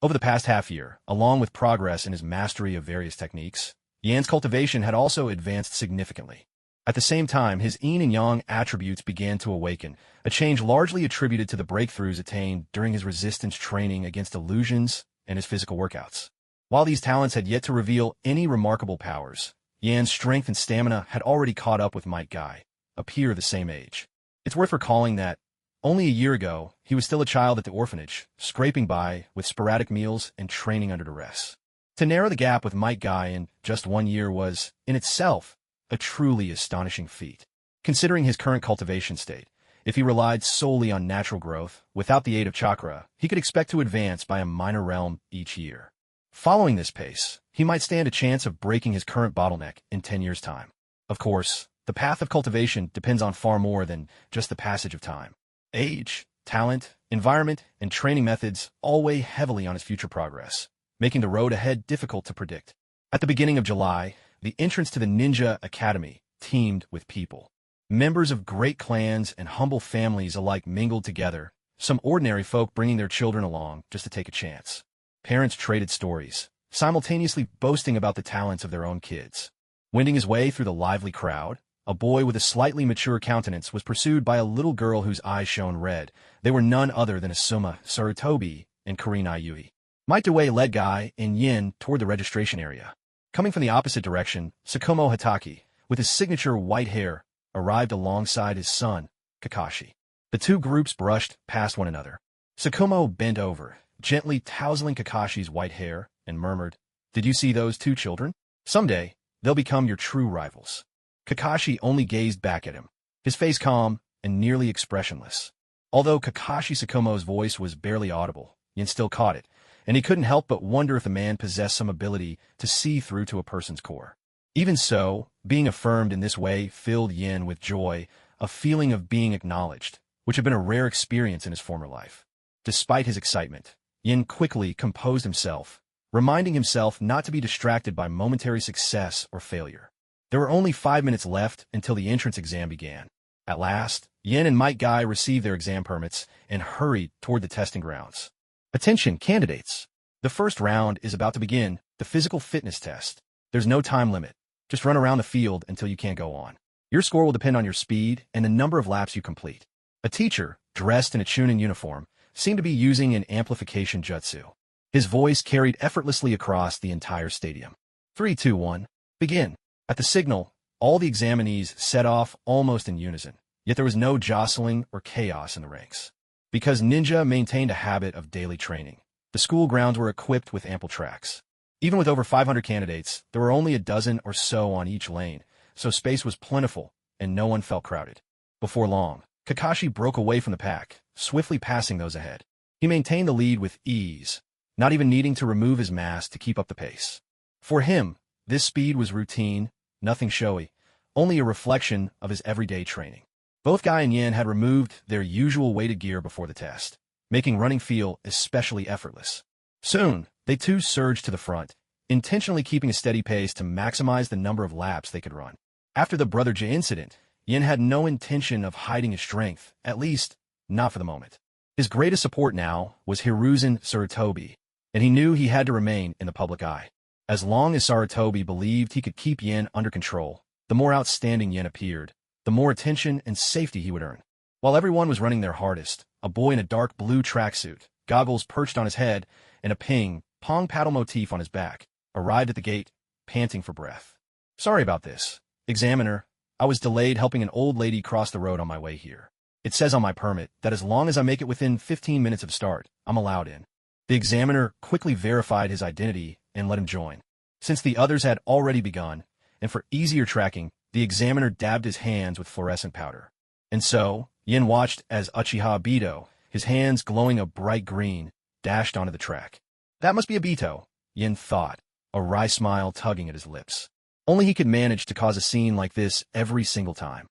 Over the past half year, along with progress in his mastery of various techniques, Yan's cultivation had also advanced significantly. At the same time, his yin and yang attributes began to awaken, a change largely attributed to the breakthroughs attained during his resistance training against illusions and his physical workouts. While these talents had yet to reveal any remarkable powers, Yan's strength and stamina had already caught up with Might Guy, a peer the same age. It's worth recalling that, only a year ago, he was still a child at the orphanage, scraping by with sporadic meals and training under duress. To narrow the gap with Might Guy in just 1 year was, in itself, a truly astonishing feat. Considering his current cultivation state, if he relied solely on natural growth, without the aid of chakra, he could expect to advance by a minor realm each year. Following this pace, he might stand a chance of breaking his current bottleneck in 10 years' time. Of course, the path of cultivation depends on far more than just the passage of time. Age, talent, environment, and training methods all weigh heavily on his future progress, making the road ahead difficult to predict. At the beginning of July, the entrance to the Ninja Academy teemed with people. Members of great clans and humble families alike mingled together, some ordinary folk bringing their children along just to take a chance. Parents traded stories, simultaneously boasting about the talents of their own kids. Wending his way through the lively crowd, a boy with a slightly mature countenance was pursued by a little girl whose eyes shone red. They were none other than Asuma, Sarutobi, and Kurenai Yui. Might Dewey led Guy and Yin toward the registration area. Coming from the opposite direction, Sakomo Hataki, with his signature white hair, arrived alongside his son, Kakashi. The two groups brushed past one another. Sakomo bent over, gently tousling Kakashi's white hair, and murmured, "Did you see those two children? Someday, they'll become your true rivals." Kakashi only gazed back at him, his face calm and nearly expressionless. Although Kakashi Sakomo's voice was barely audible, Yin still caught it, and he couldn't help but wonder if the man possessed some ability to see through to a person's core. Even so, being affirmed in this way filled Yin with joy, a feeling of being acknowledged, which had been a rare experience in his former life. Despite his excitement, Yin quickly composed himself, reminding himself not to be distracted by momentary success or failure. There were only 5 minutes left until the entrance exam began. At last, Yin and Might Guy received their exam permits and hurried toward the testing grounds. Attention, candidates! The first round is about to begin, the physical fitness test. There's no time limit. Just run around the field until you can't go on. Your score will depend on your speed and the number of laps you complete. A teacher, dressed in a Chunin uniform, seemed to be using an amplification jutsu. His voice carried effortlessly across the entire stadium. 3, 2, 1, begin. At the signal, all the examinees set off almost in unison, yet there was no jostling or chaos in the ranks. Because ninja maintained a habit of daily training, the school grounds were equipped with ample tracks. Even with over 500 candidates, there were only a dozen or so on each lane, so space was plentiful and no one felt crowded. Before long, Kakashi broke away from the pack, swiftly passing those ahead. He maintained the lead with ease, not even needing to remove his mask to keep up the pace. For him, this speed was routine, nothing showy, only a reflection of his everyday training. Both Guy and Yin had removed their usual weighted gear before the test, making running feel especially effortless. Soon, they too surged to the front, intentionally keeping a steady pace to maximize the number of laps they could run. After the Brother J incident, Yin had no intention of hiding his strength, at least, not for the moment. His greatest support now was Hiruzen Sarutobi, and he knew he had to remain in the public eye. As long as Sarutobi believed he could keep Yin under control, the more outstanding Yin appeared, the more attention and safety he would earn. While everyone was running their hardest, a boy in a dark blue tracksuit, goggles perched on his head, and a pong paddle motif on his back, arrived at the gate, panting for breath. "Sorry about this, examiner. I was delayed helping an old lady cross the road on my way here. It says on my permit that as long as I make it within 15 minutes of start, I'm allowed in." The examiner quickly verified his identity and let him join. Since the others had already begun, and for easier tracking, the examiner dabbed his hands with fluorescent powder. And so, Yin watched as Uchiha Bito, his hands glowing a bright green, dashed onto the track. That must be a Bito, Yin thought, a wry smile tugging at his lips. Only he could manage to cause a scene like this every single time.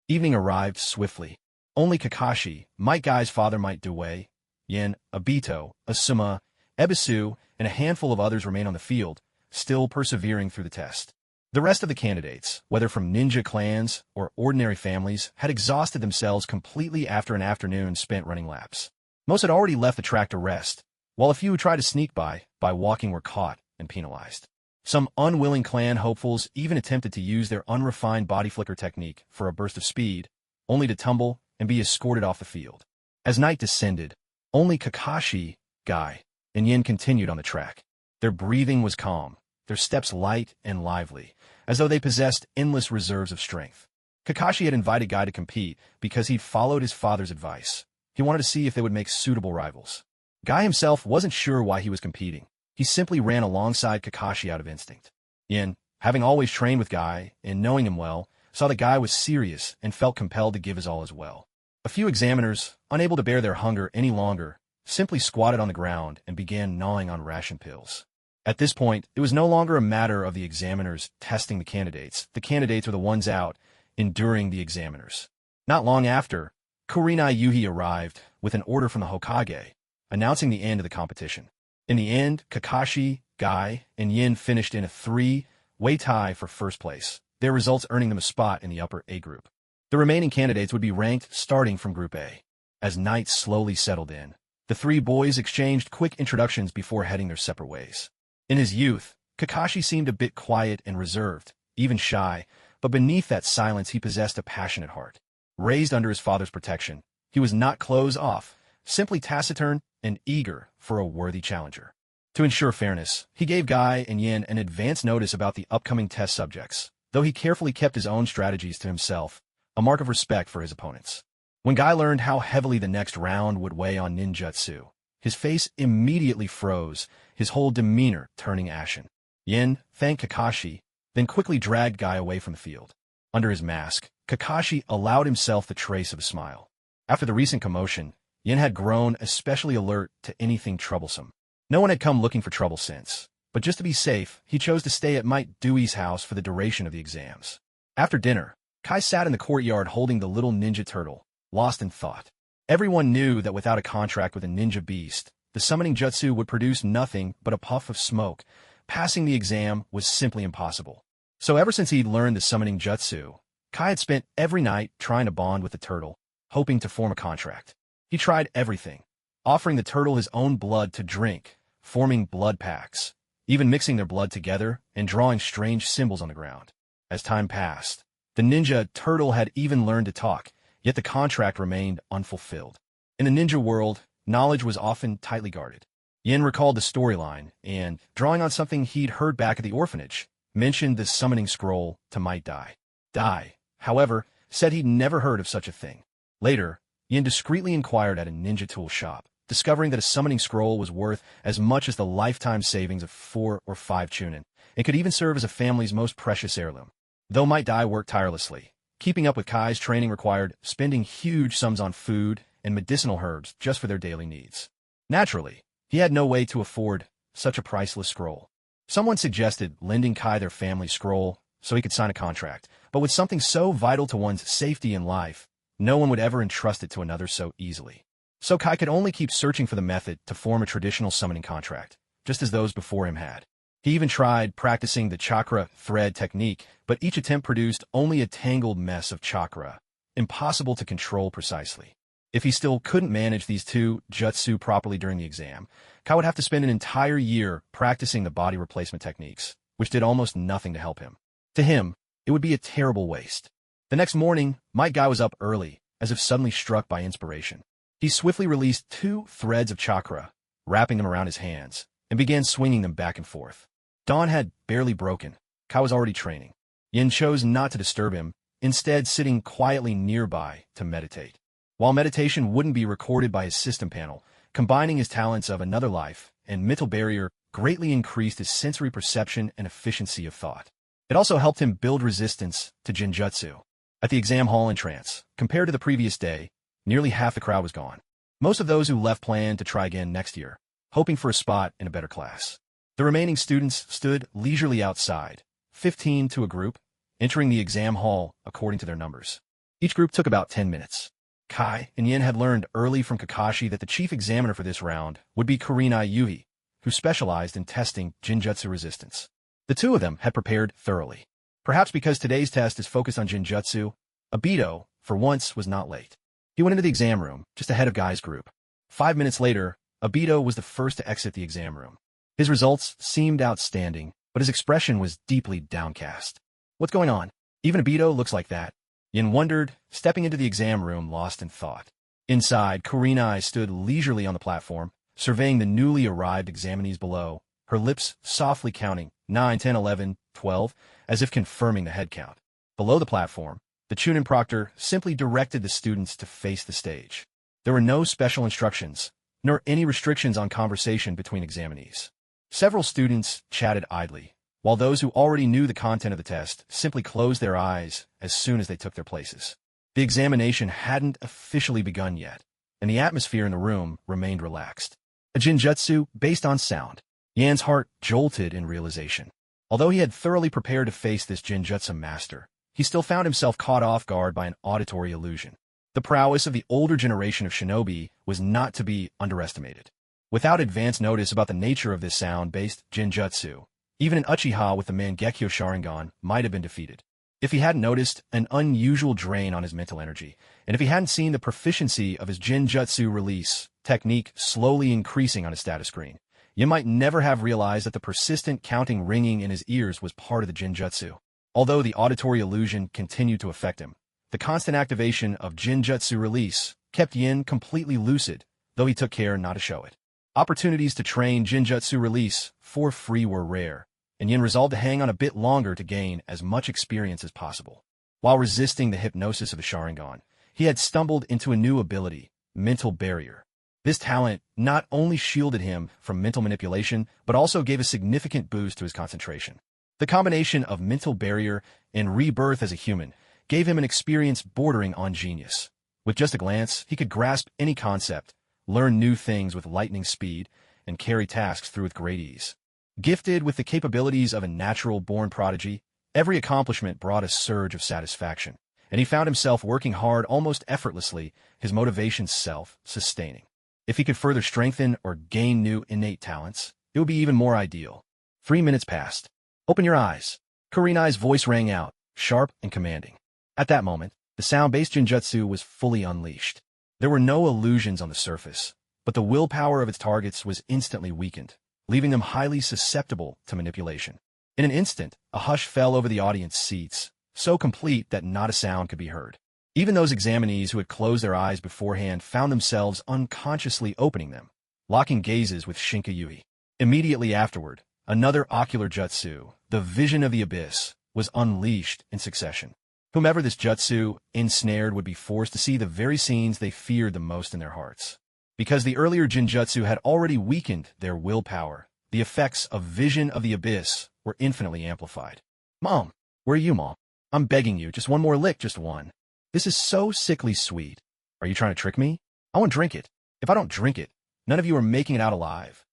Evening arrived swiftly. Only Kakashi, Might Guy's father Might Dewey, Yin, Obito, Asuma, Ebisu, and a handful of others remain on the field, still persevering through the test. The rest of the candidates, whether from ninja clans or ordinary families, had exhausted themselves completely after an afternoon spent running laps. Most had already left the track to rest, while a few who tried to sneak by walking were caught and penalized. Some unwilling clan hopefuls even attempted to use their unrefined body flicker technique for a burst of speed, only to tumble and be escorted off the field. As night descended, only Kakashi, Guy, and Yin continued on the track. Their breathing was calm, their steps light and lively, as though they possessed endless reserves of strength. Kakashi had invited Guy to compete because he'd followed his father's advice. He wanted to see if they would make suitable rivals. Guy himself wasn't sure why he was competing. He simply ran alongside Kakashi out of instinct. Yin, having always trained with Guy and knowing him well, saw that Guy was serious and felt compelled to give his all as well. A few examiners, unable to bear their hunger any longer, simply squatted on the ground and began gnawing on ration pills. At this point, it was no longer a matter of the examiners testing the candidates. The candidates were the ones out, enduring the examiners. Not long after, Kurenai Yui arrived with an order from the Hokage, announcing the end of the competition. In the end, Kakashi, Guy, and Yin finished in a 3-way tie for first place, their results earning them a spot in the upper A group. The remaining candidates would be ranked starting from Group A. As night slowly settled in, the three boys exchanged quick introductions before heading their separate ways. In his youth, Kakashi seemed a bit quiet and reserved, even shy, but beneath that silence he possessed a passionate heart. Raised under his father's protection, he was not closed off, simply taciturn and eager for a worthy challenger. To ensure fairness, he gave Guy and Yin an advance notice about the upcoming test subjects, though he carefully kept his own strategies to himself, a mark of respect for his opponents. When Guy learned how heavily the next round would weigh on ninjutsu, his face immediately froze, his whole demeanor turning ashen. Yin thanked Kakashi, then quickly dragged Guy away from the field. Under his mask, Kakashi allowed himself the trace of a smile. After the recent commotion, Yin had grown especially alert to anything troublesome. No one had come looking for trouble since, but just to be safe, he chose to stay at Might Dewey's house for the duration of the exams. After dinner, Kai sat in the courtyard holding the little ninja turtle, lost in thought. Everyone knew that without a contract with a ninja beast, the summoning jutsu would produce nothing but a puff of smoke. Passing the exam was simply impossible. So ever since he'd learned the summoning jutsu, Kai had spent every night trying to bond with the turtle, hoping to form a contract. He tried everything, offering the turtle his own blood to drink, forming blood packs, even mixing their blood together and drawing strange symbols on the ground. As time passed, the ninja turtle had even learned to talk, yet the contract remained unfulfilled. In the ninja world, knowledge was often tightly guarded. Yin recalled the storyline and, drawing on something he'd heard back at the orphanage, mentioned the summoning scroll to Might Dai. Dai, however, said he'd never heard of such a thing. Later, Yin discreetly inquired at a ninja tool shop, discovering that a summoning scroll was worth as much as the lifetime savings of 4 or 5 Chunin, and could even serve as a family's most precious heirloom. Though Might Dai worked tirelessly, keeping up with Kai's training required spending huge sums on food and medicinal herbs just for their daily needs. Naturally, he had no way to afford such a priceless scroll. Someone suggested lending Kai their family scroll so he could sign a contract, but with something so vital to one's safety and life, no one would ever entrust it to another so easily. So Kai could only keep searching for the method to form a traditional summoning contract, just as those before him had. He even tried practicing the chakra thread technique, but each attempt produced only a tangled mess of chakra, impossible to control precisely. If he still couldn't manage these two jutsu properly during the exam, Kai would have to spend an entire year practicing the body replacement techniques, which did almost nothing to help him. To him, it would be a terrible waste. The next morning, Might Guy was up early, as if suddenly struck by inspiration. He swiftly released 2 threads of chakra, wrapping them around his hands, and began swinging them back and forth. Dawn had barely broken. Kai was already training. Yin chose not to disturb him, instead sitting quietly nearby to meditate. While meditation wouldn't be recorded by his system panel, combining his talents of another life and mental barrier greatly increased his sensory perception and efficiency of thought. It also helped him build resistance to jinjutsu. At the exam hall entrance, compared to the previous day, nearly half the crowd was gone. Most of those who left planned to try again next year, hoping for a spot in a better class. The remaining students stood leisurely outside, 15 to a group, entering the exam hall according to their numbers. Each group took about 10 minutes. Kai and Yin had learned early from Kakashi that the chief examiner for this round would be Kurenai Yuhi, who specialized in testing jinjutsu resistance. The two of them had prepared thoroughly. Perhaps because today's test is focused on jinjutsu, Obito, for once, was not late. He went into the exam room, just ahead of Guy's group. 5 minutes later, Obito was the first to exit the exam room. His results seemed outstanding, but his expression was deeply downcast. What's going on? Even Obito looks like that. Yin wondered, stepping into the exam room lost in thought. Inside, Kurenai stood leisurely on the platform, surveying the newly arrived examinees below, her lips softly counting 9, 10, 11, 12, as if confirming the head count. Below the platform, the Chunin proctor simply directed the students to face the stage. There were no special instructions, nor any restrictions on conversation between examinees. Several students chatted idly, while those who already knew the content of the test simply closed their eyes as soon as they took their places. The examination hadn't officially begun yet, and the atmosphere in the room remained relaxed. A jinjutsu based on sound. Yan's heart jolted in realization. Although he had thoroughly prepared to face this jinjutsu master, he still found himself caught off guard by an auditory illusion. The prowess of the older generation of shinobi was not to be underestimated. Without advance notice about the nature of this sound-based jinjutsu, even an Uchiha with the Mangekyo Sharingan might have been defeated. If he hadn't noticed an unusual drain on his mental energy, and if he hadn't seen the proficiency of his Jinjutsu release technique slowly increasing on his status screen, you might never have realized that the persistent counting ringing in his ears was part of the Jinjutsu. Although the auditory illusion continued to affect him, the constant activation of Jinjutsu release kept Yin completely lucid, though he took care not to show it. Opportunities to train Jinjutsu release for free were rare, and Yin resolved to hang on a bit longer to gain as much experience as possible. While resisting the hypnosis of the Sharingan, he had stumbled into a new ability, Mental Barrier. This talent not only shielded him from mental manipulation, but also gave a significant boost to his concentration. The combination of Mental Barrier and rebirth as a human gave him an experience bordering on genius. With just a glance, he could grasp any concept, learn new things with lightning speed, and carry tasks through with great ease. Gifted with the capabilities of a natural-born prodigy, every accomplishment brought a surge of satisfaction, and he found himself working hard almost effortlessly, his motivation self-sustaining. If he could further strengthen or gain new innate talents, it would be even more ideal. 3 minutes passed. "Open your eyes." Kurenai's voice rang out, sharp and commanding. At that moment, the sound-based Jinjutsu was fully unleashed. There were no illusions on the surface, but the willpower of its targets was instantly weakened, leaving them highly susceptible to manipulation. In an instant, a hush fell over the audience seats, so complete that not a sound could be heard. Even those examinees who had closed their eyes beforehand found themselves unconsciously opening them, locking gazes with Shinkayui. Immediately afterward, another ocular jutsu, the Vision of the Abyss, was unleashed in succession. Whomever this jutsu ensnared would be forced to see the very scenes they feared the most in their hearts. Because the earlier Jinjutsu had already weakened their willpower, the effects of Vision of the Abyss were infinitely amplified. "Mom, where are you, Mom? I'm begging you, just one more lick, just one. This is so sickly sweet. Are you trying to trick me? I want to drink it. If I don't drink it, none of you are making it out alive.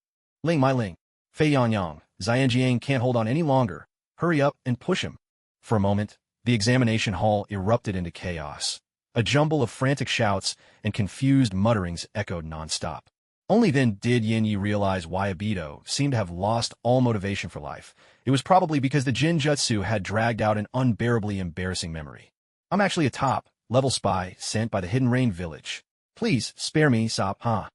Ling, my Ling. Fei Yang Yang, Xianjiang can't hold on any longer. Hurry up and push him." For a moment, the examination hall erupted into chaos. A jumble of frantic shouts and confused mutterings echoed nonstop. Only then did Yin-Yi realize why Obito seemed to have lost all motivation for life. It was probably because the Jinjutsu had dragged out an unbearably embarrassing memory. "I'm actually a top-level spy sent by the Hidden Rain Village. Please spare me, Sop, huh?"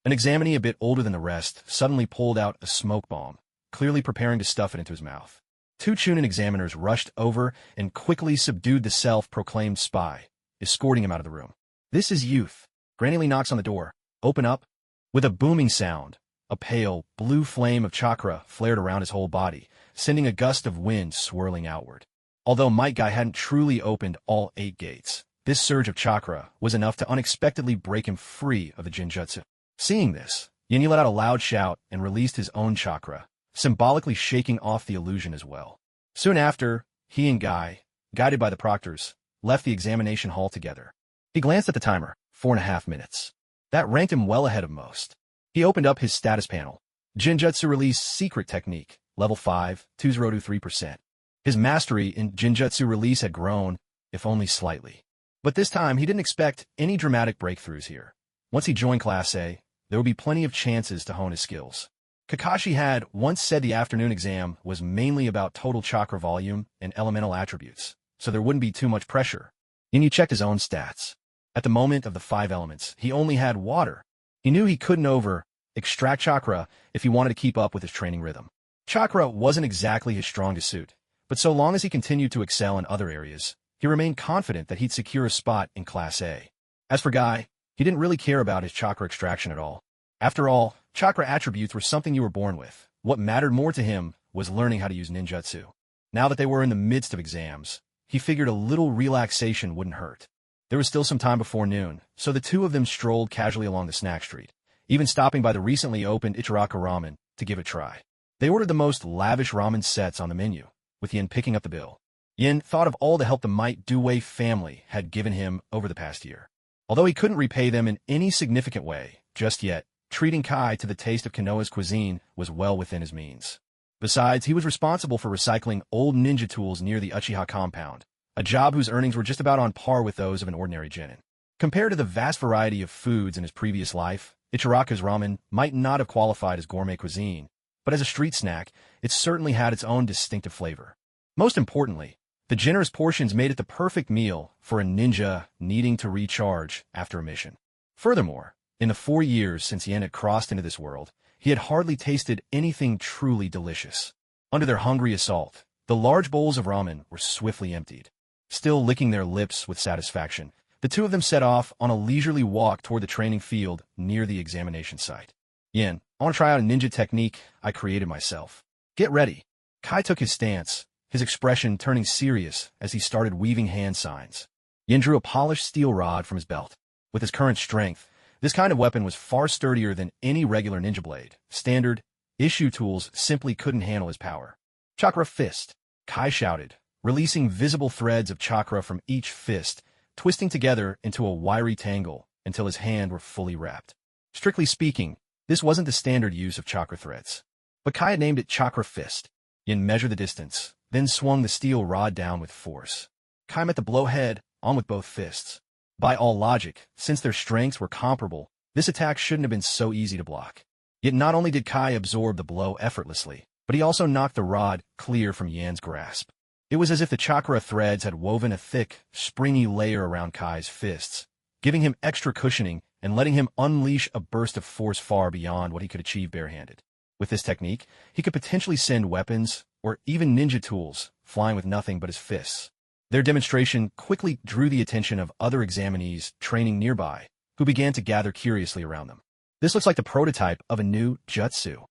An examinee a bit older than the rest suddenly pulled out a smoke bomb, clearly preparing to stuff it into his mouth. 2 Chunin examiners rushed over and quickly subdued the self-proclaimed spy, escorting him out of the room. "This is youth." Granny Lee knocks on the door. "Open up." With a booming sound, a pale, blue flame of chakra flared around his whole body, sending a gust of wind swirling outward. Although Might Guy hadn't truly opened all 8 gates, this surge of chakra was enough to unexpectedly break him free of the Jinjutsu. Seeing this, Yin-Yi let out a loud shout and released his own chakra, symbolically shaking off the illusion as well. Soon after, he and Guy, guided by the proctors, left the examination hall together. He glanced at the timer, 4.5 minutes. That ranked him well ahead of most. He opened up his status panel. Jinjutsu Release Secret Technique, Level 5, 2023%. His mastery in Jinjutsu Release had grown, if only slightly. But this time, he didn't expect any dramatic breakthroughs here. Once he joined Class A, there would be plenty of chances to hone his skills. Kakashi had once said the afternoon exam was mainly about total chakra volume and elemental attributes, so there wouldn't be too much pressure. Yin-Yi checked his own stats. At the moment of the 5 elements, he only had water. He knew he couldn't extract chakra if he wanted to keep up with his training rhythm. Chakra wasn't exactly his strongest suit, but so long as he continued to excel in other areas, he remained confident that he'd secure a spot in Class A. As for Guy, he didn't really care about his chakra extraction at all. After all, chakra attributes were something you were born with. What mattered more to him was learning how to use ninjutsu. Now that they were in the midst of exams, he figured a little relaxation wouldn't hurt. There was still some time before noon, so the two of them strolled casually along the snack street, even stopping by the recently opened Ichiraka Ramen to give it a try. They ordered the most lavish ramen sets on the menu, with Yin picking up the bill. Yin thought of all the help the Might Due family had given him over the past year. Although he couldn't repay them in any significant way just yet, treating Kai to the taste of Konoha's cuisine was well within his means. Besides, he was responsible for recycling old ninja tools near the Uchiha compound, a job whose earnings were just about on par with those of an ordinary genin. Compared to the vast variety of foods in his previous life, Ichiraka's ramen might not have qualified as gourmet cuisine, but as a street snack, it certainly had its own distinctive flavor. Most importantly, The generous portions made it the perfect meal for a ninja needing to recharge after a mission. Furthermore, in the 4 years since Yen had crossed into this world, he had hardly tasted anything truly delicious. Under their hungry assault, the large bowls of ramen were swiftly emptied. Still licking their lips with satisfaction, the two of them set off on a leisurely walk toward the training field near the examination site. Yen, I want to try out a ninja technique I created myself. Get ready. Kai took his stance, his expression turning serious as he started weaving hand signs. Yen drew a polished steel rod from his belt. With his current strength, this kind of weapon was far sturdier than any regular ninja blade. Standard, issue tools simply couldn't handle his power. Chakra fist, Kai shouted, releasing visible threads of chakra from each fist, twisting together into a wiry tangle until his hand were fully wrapped. Strictly speaking, this wasn't the standard use of chakra threads. But Kai had named it Chakra Fist. Yin measured the distance, then swung the steel rod down with force. Kai met the blow head on with both fists. By all logic, since their strengths were comparable, this attack shouldn't have been so easy to block. Yet not only did Kai absorb the blow effortlessly, but he also knocked the rod clear from Yan's grasp. It was as if the chakra threads had woven a thick, springy layer around Kai's fists, giving him extra cushioning and letting him unleash a burst of force far beyond what he could achieve barehanded. With this technique, he could potentially send weapons, or even ninja tools, flying with nothing but his fists. Their demonstration quickly drew the attention of other examinees training nearby, who began to gather curiously around them. This looks like the prototype of a new Jutsu.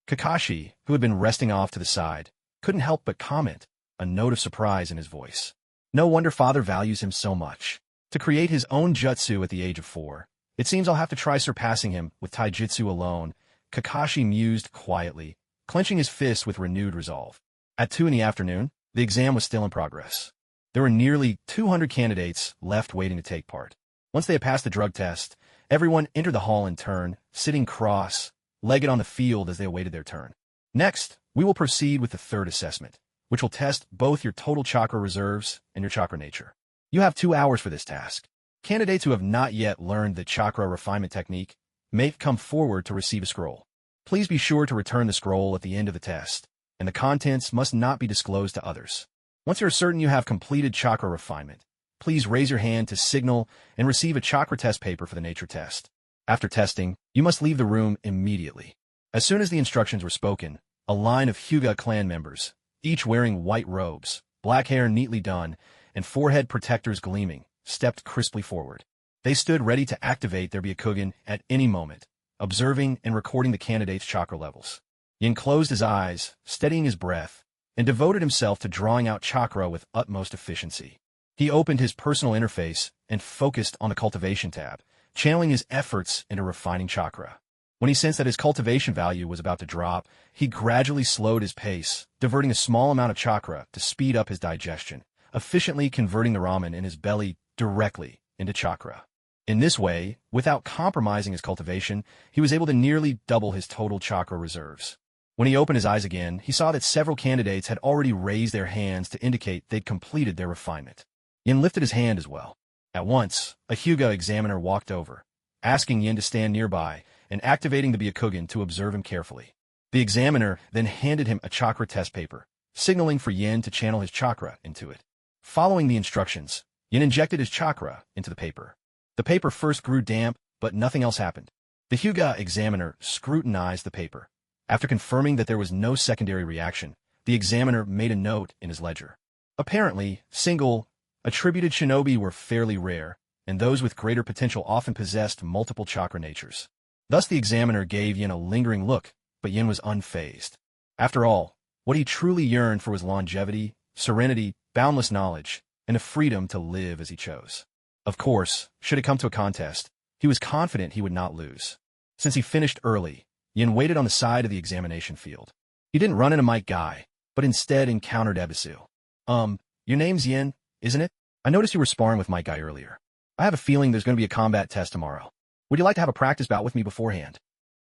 Kakashi, who had been resting off to the side, couldn't help but comment, a note of surprise in his voice. No wonder father values him so much. To create his own Jutsu at the age of 4, it seems I'll have to try surpassing him with taijutsu alone, Kakashi mused quietly, clenching his fists with renewed resolve. At 2 in the afternoon, the exam was still in progress. There were nearly 200 candidates left waiting to take part. Once they had passed the drug test, everyone entered the hall in turn, sitting cross-legged on the field as they awaited their turn. Next, we will proceed with the third assessment, which will test both your total chakra reserves and your chakra nature. You have 2 hours for this task. Candidates who have not yet learned the chakra refinement technique may come forward to receive a scroll. Please be sure to return the scroll at the end of the test, and the contents must not be disclosed to others. Once you're certain you have completed chakra refinement, please raise your hand to signal and receive a chakra test paper for the nature test. After testing, you must leave the room immediately. As soon as the instructions were spoken, a line of Hyuga clan members, each wearing white robes, black hair neatly done, and forehead protectors gleaming, stepped crisply forward. They stood ready to activate their Byakugan at any moment, observing and recording the candidate's chakra levels. Yin closed his eyes, steadying his breath, and devoted himself to drawing out chakra with utmost efficiency. He opened his personal interface and focused on the Cultivation tab, channeling his efforts into refining chakra. When he sensed that his cultivation value was about to drop, he gradually slowed his pace, diverting a small amount of chakra to speed up his digestion, efficiently converting the ramen in his belly directly into chakra. In this way, without compromising his cultivation, he was able to nearly double his total chakra reserves. When he opened his eyes again, he saw that several candidates had already raised their hands to indicate they'd completed their refinement. Yin lifted his hand as well. At once, a Hyuga examiner walked over, asking Yin to stand nearby and activating the Byakugan to observe him carefully. The examiner then handed him a chakra test paper, signaling for Yin to channel his chakra into it. Following the instructions, Yin injected his chakra into the paper. The paper first grew damp, but nothing else happened. The Hyuga examiner scrutinized the paper. After confirming that there was no secondary reaction, the examiner made a note in his ledger. Apparently, single, attributed shinobi were fairly rare, and those with greater potential often possessed multiple chakra natures. Thus the examiner gave Yin a lingering look, but Yin was unfazed. After all, what he truly yearned for was longevity, serenity, boundless knowledge, and the freedom to live as he chose. Of course, should it come to a contest, he was confident he would not lose. Since he finished early, Yin waited on the side of the examination field. He didn't run into Mike Guy, but instead encountered Ebisu. Your name's Yin, isn't it? I noticed you were sparring with Mike Guy earlier. I have a feeling there's going to be a combat test tomorrow. Would you like to have a practice bout with me beforehand?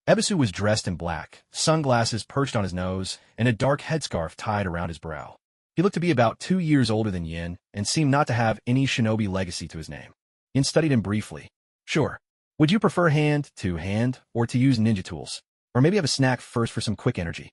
Ebisu was dressed in black, sunglasses perched on his nose, and a dark headscarf tied around his brow. He looked to be about 2 years older than Yin, and seemed not to have any shinobi legacy to his name. Yin studied him briefly. Sure. Would you prefer hand, or to use ninja tools? Or maybe have a snack first for some quick energy?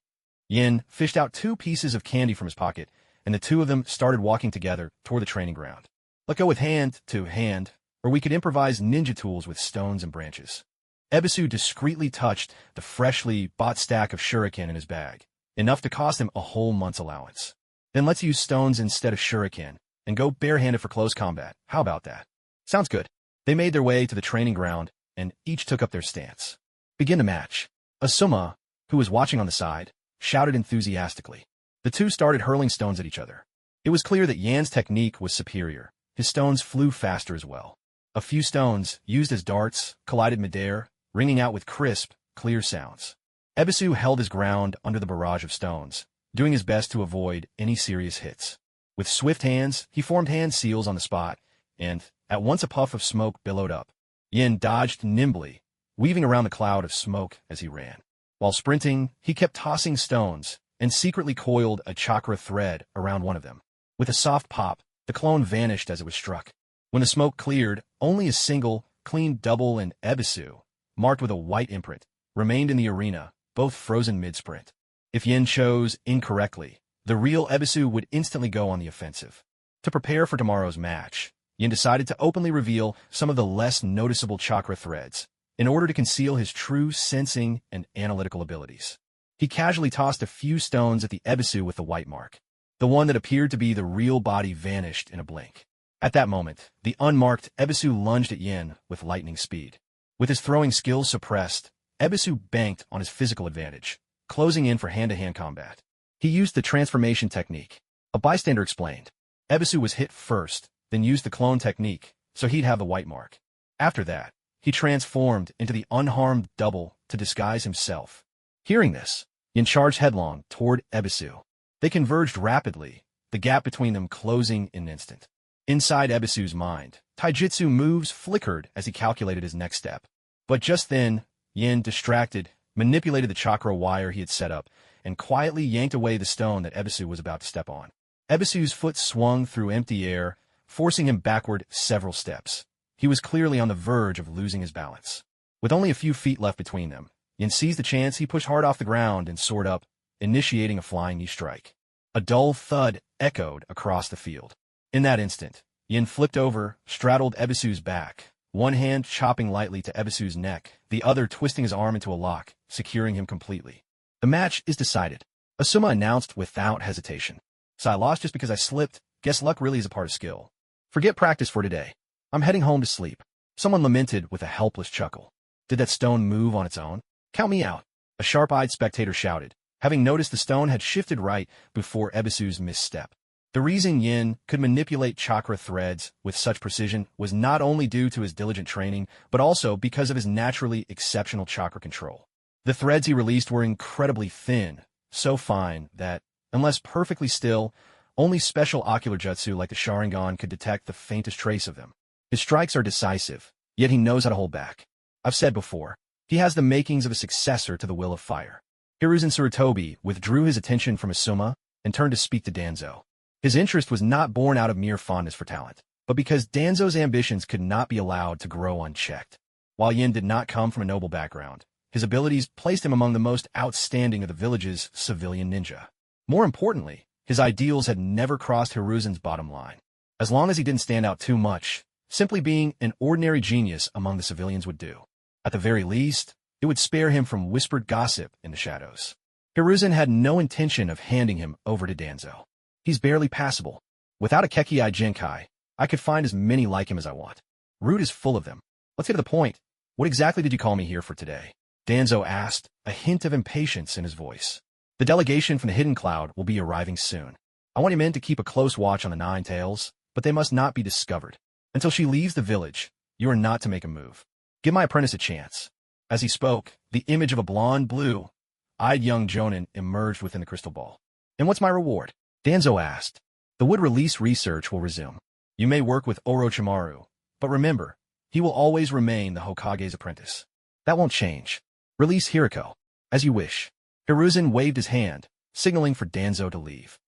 Yin fished out 2 pieces of candy from his pocket and the two of them started walking together toward the training ground. Let's go with hand to hand, or we could improvise ninja tools with stones and branches. Ebisu discreetly touched the freshly bought stack of shuriken in his bag, enough to cost him a whole month's allowance. Then let's use stones instead of shuriken, and go barehanded for close combat. How about that? Sounds good. They made their way to the training ground, and each took up their stance. Begin the match. Asuma, who was watching on the side, shouted enthusiastically. The two started hurling stones at each other. It was clear that Yan's technique was superior. His stones flew faster as well. A few stones, used as darts, collided midair, ringing out with crisp, clear sounds. Ebisu held his ground under the barrage of stones, doing his best to avoid any serious hits. With swift hands, he formed hand seals on the spot, and, at once a puff of smoke billowed up. Yin dodged nimbly, weaving around the cloud of smoke as he ran. While sprinting, he kept tossing stones, and secretly coiled a chakra thread around one of them. With a soft pop, the clone vanished as it was struck. When the smoke cleared, only a single, clean double and Ebisu, marked with a white imprint, remained in the arena, both frozen mid-sprint. If Yin chose incorrectly, the real Ebisu would instantly go on the offensive. To prepare for tomorrow's match, Yin decided to openly reveal some of the less noticeable chakra threads, in order to conceal his true sensing and analytical abilities. He casually tossed a few stones at the Ebisu with the white mark. The one that appeared to be the real body vanished in a blink. At that moment, the unmarked Ebisu lunged at Yin with lightning speed. With his throwing skills suppressed, Ebisu banked on his physical advantage, closing in for hand-to-hand combat. He used the transformation technique. A bystander explained. Ebisu was hit first, then used the clone technique, so he'd have the white mark. After that, he transformed into the unharmed double to disguise himself. Hearing this, Yin charged headlong toward Ebisu. They converged rapidly, the gap between them closing in an instant. Inside Ebisu's mind, taijutsu moves flickered as he calculated his next step. But just then, Yin, distracted, manipulated the chakra wire he had set up and quietly yanked away the stone that Ebisu was about to step on. Ebisu's foot swung through empty air, forcing him backward several steps. He was clearly on the verge of losing his balance. With only a few feet left between them, Yin seized the chance. He pushed hard off the ground and soared up, initiating a flying knee strike. A dull thud echoed across the field. In that instant, Yin flipped over, straddled Ebisu's back, one hand chopping lightly to Ebisu's neck, the other twisting his arm into a lock, securing him completely. The match is decided, Asuma announced without hesitation. So I lost just because I slipped. Guess luck really is a part of skill. Forget practice for today. I'm heading home to sleep. Someone lamented with a helpless chuckle. Did that stone move on its own? Count me out. A sharp-eyed spectator shouted, having noticed the stone had shifted right before Ebisu's misstep. The reason Yin could manipulate chakra threads with such precision was not only due to his diligent training, but also because of his naturally exceptional chakra control. The threads he released were incredibly thin, so fine that, unless perfectly still, only special ocular jutsu like the Sharingan could detect the faintest trace of them. His strikes are decisive, yet he knows how to hold back. I've said before, he has the makings of a successor to the Will of Fire. Hiruzen Sarutobi withdrew his attention from Asuma and turned to speak to Danzo. His interest was not born out of mere fondness for talent, but because Danzo's ambitions could not be allowed to grow unchecked. While Yin did not come from a noble background, his abilities placed him among the most outstanding of the village's civilian ninja. More importantly, his ideals had never crossed Hiruzen's bottom line. As long as he didn't stand out too much, simply being an ordinary genius among the civilians would do. At the very least, it would spare him from whispered gossip in the shadows. Hiruzen had no intention of handing him over to Danzo. He's barely passable. Without a Kekiai Genkai, I could find as many like him as I want. Root is full of them. Let's get to the point. What exactly did you call me here for today? Danzo asked, a hint of impatience in his voice. The delegation from the Hidden Cloud will be arriving soon. I want your men to keep a close watch on the Nine Tails, but they must not be discovered. Until she leaves the village, you are not to make a move. Give my apprentice a chance. As he spoke, the image of a blonde, blue-eyed young Jonin emerged within the crystal ball. And what's my reward? Danzo asked. The wood release research will resume. You may work with Orochimaru, but remember, he will always remain the Hokage's apprentice. That won't change. Release Hiriko. As you wish. Hiruzen waved his hand, signaling for Danzo to leave.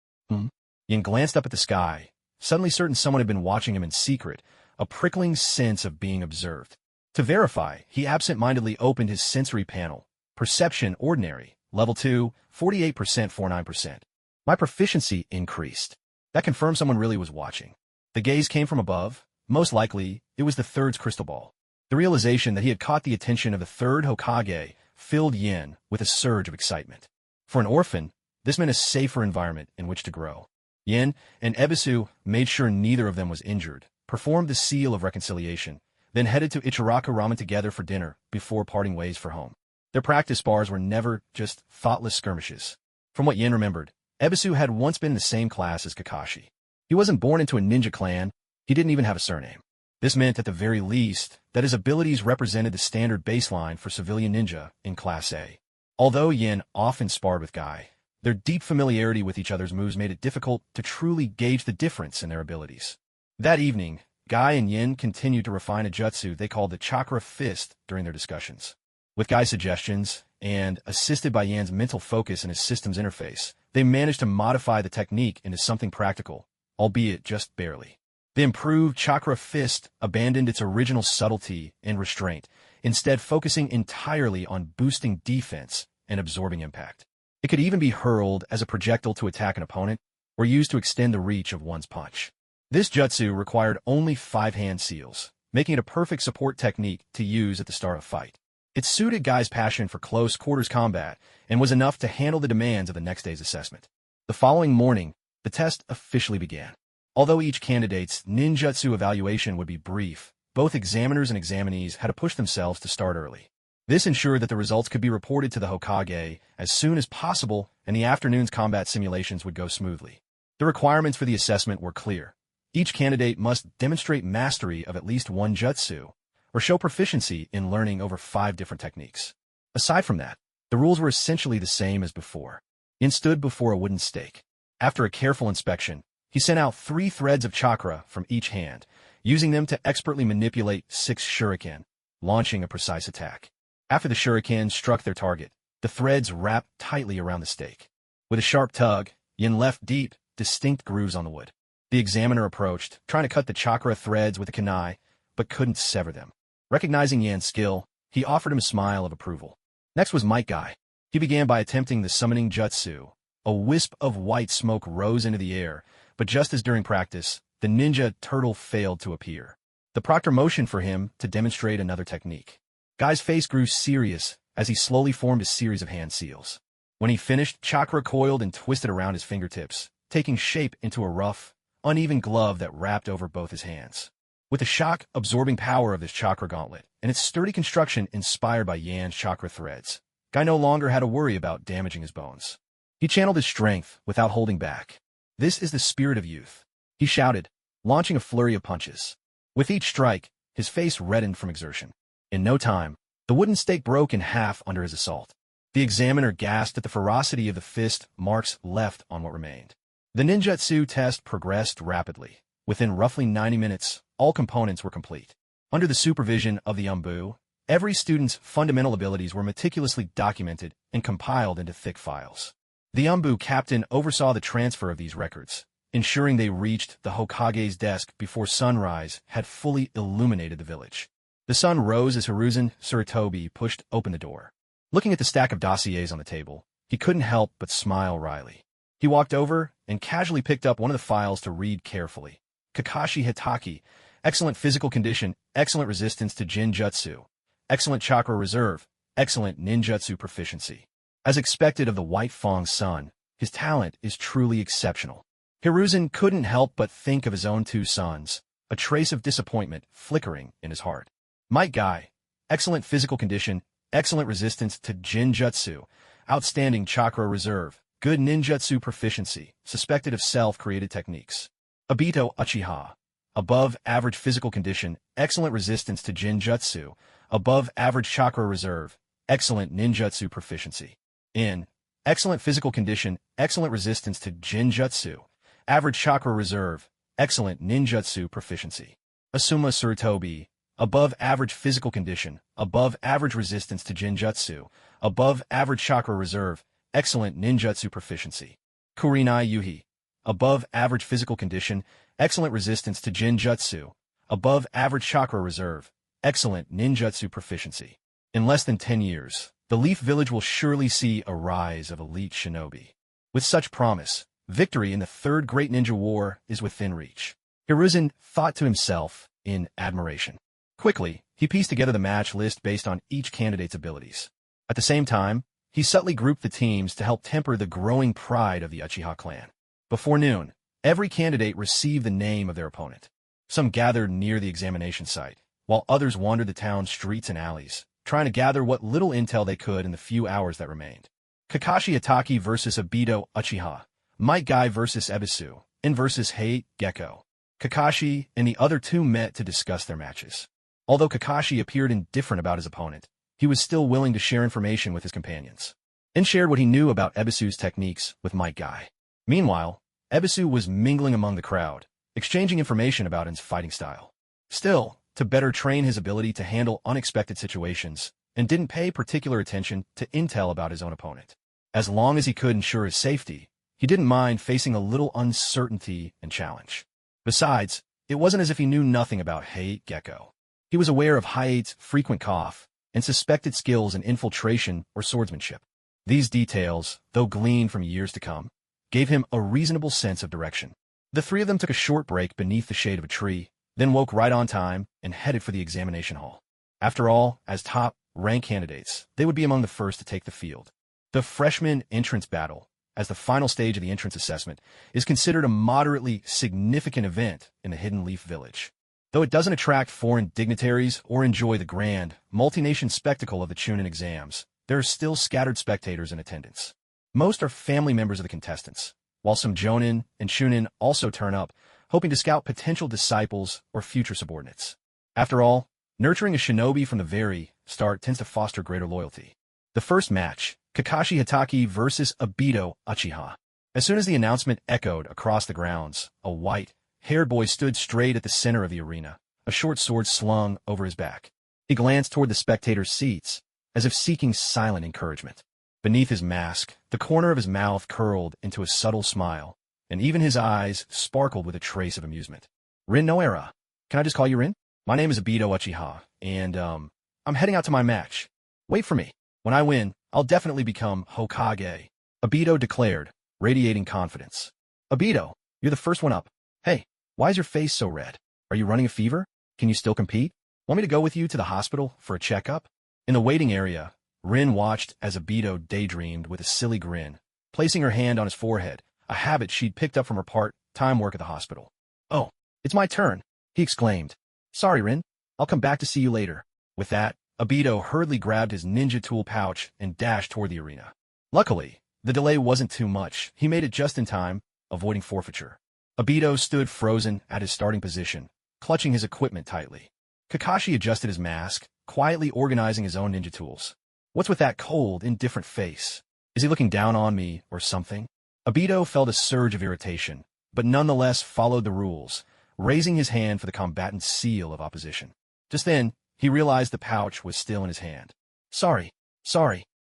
Yin glanced up at the sky, suddenly certain someone had been watching him in secret, a prickling sense of being observed. To verify, he absent-mindedly opened his sensory panel. Perception ordinary, level 2, 48%, 49%. My proficiency increased. That confirmed someone really was watching. The gaze came from above. Most likely, it was the third's crystal ball. The realization that he had caught the attention of the third Hokage filled Yin with a surge of excitement. For an orphan, this meant a safer environment in which to grow. Yin and Ebisu made sure neither of them was injured, performed the seal of reconciliation, then headed to Ichiraka Ramen together for dinner before parting ways for home. Their practice bars were never just thoughtless skirmishes. From what Yin remembered, Ebisu had once been in the same class as Kakashi. He wasn't born into a ninja clan, he didn't even have a surname. This meant at the very least that his abilities represented the standard baseline for civilian ninja in Class A. Although Yin often sparred with Guy, their deep familiarity with each other's moves made it difficult to truly gauge the difference in their abilities. That evening, Guy and Yin continued to refine a jutsu they called the Chakra Fist during their discussions. With Guy's suggestions, and assisted by Yin's mental focus and his systems interface, they managed to modify the technique into something practical, albeit just barely. The improved Chakra Fist abandoned its original subtlety and restraint, instead focusing entirely on boosting defense and absorbing impact. It could even be hurled as a projectile to attack an opponent, or used to extend the reach of one's punch. This jutsu required only 5 hand seals, making it a perfect support technique to use at the start of a fight. It suited Guy's passion for close quarters combat and was enough to handle the demands of the next day's assessment. The following morning, the test officially began. Although each candidate's ninjutsu evaluation would be brief, both examiners and examinees had to push themselves to start early. This ensured that the results could be reported to the Hokage as soon as possible, and the afternoon's combat simulations would go smoothly. The requirements for the assessment were clear. Each candidate must demonstrate mastery of at least one jutsu, or show proficiency in learning over 5 different techniques. Aside from that, the rules were essentially the same as before. Yin stood before a wooden stake. After a careful inspection, he sent out 3 threads of chakra from each hand, using them to expertly manipulate 6 shuriken, launching a precise attack. After the shuriken struck their target, the threads wrapped tightly around the stake. With a sharp tug, Yin left deep, distinct grooves on the wood. The examiner approached, trying to cut the chakra threads with a kunai, but couldn't sever them. Recognizing Yan's skill, he offered him a smile of approval. Next was Might Guy. He began by attempting the summoning jutsu. A wisp of white smoke rose into the air, but just as during practice, the ninja turtle failed to appear. The proctor motioned for him to demonstrate another technique. Guy's face grew serious as he slowly formed a series of hand seals. When he finished, chakra coiled and twisted around his fingertips, taking shape into a rough, uneven glove that wrapped over both his hands. With the shock-absorbing power of this chakra gauntlet and its sturdy construction inspired by Yan's chakra threads, Guy no longer had to worry about damaging his bones. He channeled his strength without holding back. This is the spirit of youth, he shouted, launching a flurry of punches. With each strike, his face reddened from exertion. In no time, the wooden stake broke in half under his assault. The examiner gasped at the ferocity of the fist marks left on what remained. The ninjutsu test progressed rapidly. Within roughly 90 minutes, all components were complete. Under the supervision of the Umbu, every student's fundamental abilities were meticulously documented and compiled into thick files. The Umbu captain oversaw the transfer of these records, ensuring they reached the Hokage's desk before sunrise had fully illuminated the village. The sun rose as Hiruzen Tsurutobi pushed open the door. Looking at the stack of dossiers on the table, he couldn't help but smile wryly. He walked over and casually picked up one of the files to read carefully. Kakashi Hitaki, excellent physical condition, excellent resistance to Jinjutsu, excellent chakra reserve, excellent ninjutsu proficiency. As expected of the White Fang's son, his talent is truly exceptional. Hiruzen couldn't help but think of his own 2 sons, a trace of disappointment flickering in his heart. Might Guy, excellent physical condition, excellent resistance to Jinjutsu, outstanding chakra reserve, good ninjutsu proficiency, suspected of self-created techniques. Obito Uchiha, above average physical condition, excellent resistance to Jinjutsu, above average chakra reserve, excellent ninjutsu proficiency. In excellent physical condition, excellent resistance to Jinjutsu, average chakra reserve, excellent ninjutsu proficiency. Asuma Tsurutobi, above average physical condition, above average resistance to Jinjutsu, above average chakra reserve, excellent ninjutsu proficiency. Kurinai Yuhi, above average physical condition, excellent resistance to Jinjutsu, above average chakra reserve, excellent ninjutsu proficiency. In less than 10 years, the Leaf Village will surely see a rise of elite shinobi. With such promise, victory in the Third Great Ninja War is within reach. Hiruzen thought to himself in admiration. Quickly, he pieced together the match list based on each candidate's abilities. At the same time, he subtly grouped the teams to help temper the growing pride of the Uchiha clan. Before noon, every candidate received the name of their opponent. Some gathered near the examination site, while others wandered the town's streets and alleys, trying to gather what little intel they could in the few hours that remained. Kakashi Hatake versus Obito Uchiha, Might Guy versus Ebisu, and versus Hei Gecko. Kakashi and the other two met to discuss their matches. Although Kakashi appeared indifferent about his opponent, he was still willing to share information with his companions, and shared what he knew about Ebisu's techniques with Might Guy. Meanwhile, Ebisu was mingling among the crowd, exchanging information about his fighting style. Still, to better train his ability to handle unexpected situations, and didn't pay particular attention to intel about his own opponent. As long as he could ensure his safety, he didn't mind facing a little uncertainty and challenge. Besides, it wasn't as if he knew nothing about Hei Gecko. He was aware of Hai's frequent cough and suspected skills in infiltration or swordsmanship. These details, though gleaned from years to come, gave him a reasonable sense of direction. The three of them took a short break beneath the shade of a tree, then woke right on time and headed for the examination hall. After all, as top-ranked candidates, they would be among the first to take the field. The freshman entrance battle, as the final stage of the entrance assessment, is considered a moderately significant event in the Hidden Leaf Village. Though it doesn't attract foreign dignitaries or enjoy the grand, multi-nation spectacle of the Chunin exams, there are still scattered spectators in attendance. Most are family members of the contestants, while some Jonin and Chunin also turn up, hoping to scout potential disciples or future subordinates. After all, nurturing a shinobi from the very start tends to foster greater loyalty. The first match, Kakashi Hatake versus Obito Uchiha. As soon as the announcement echoed across the grounds, a white-haired boy stood straight at the center of the arena, a short sword slung over his back. He glanced toward the spectators' seats, as if seeking silent encouragement. Beneath his mask, the corner of his mouth curled into a subtle smile, and even his eyes sparkled with a trace of amusement. Rin no era. Can I just call you Rin? My name is Obito Uchiha, and, I'm heading out to my match. Wait for me. When I win, I'll definitely become Hokage, Obito declared, radiating confidence. Obito, you're the first one up. Hey, why is your face so red? Are you running a fever? Can you still compete? Want me to go with you to the hospital for a checkup? In the waiting area, Rin watched as Obito daydreamed with a silly grin, placing her hand on his forehead, a habit she'd picked up from her part-time work at the hospital. Oh, it's my turn, he exclaimed. Sorry, Rin. I'll come back to see you later. With that, Obito hurriedly grabbed his ninja tool pouch and dashed toward the arena. Luckily, the delay wasn't too much. He made it just in time, avoiding forfeiture. Obito stood frozen at his starting position, clutching his equipment tightly. Kakashi adjusted his mask, quietly organizing his own ninja tools. What's with that cold, indifferent face? Is he looking down on me or something? Obito felt a surge of irritation, but nonetheless followed the rules, raising his hand for the combatant's seal of opposition. Just then, he realized the pouch was still in his hand. Sorry.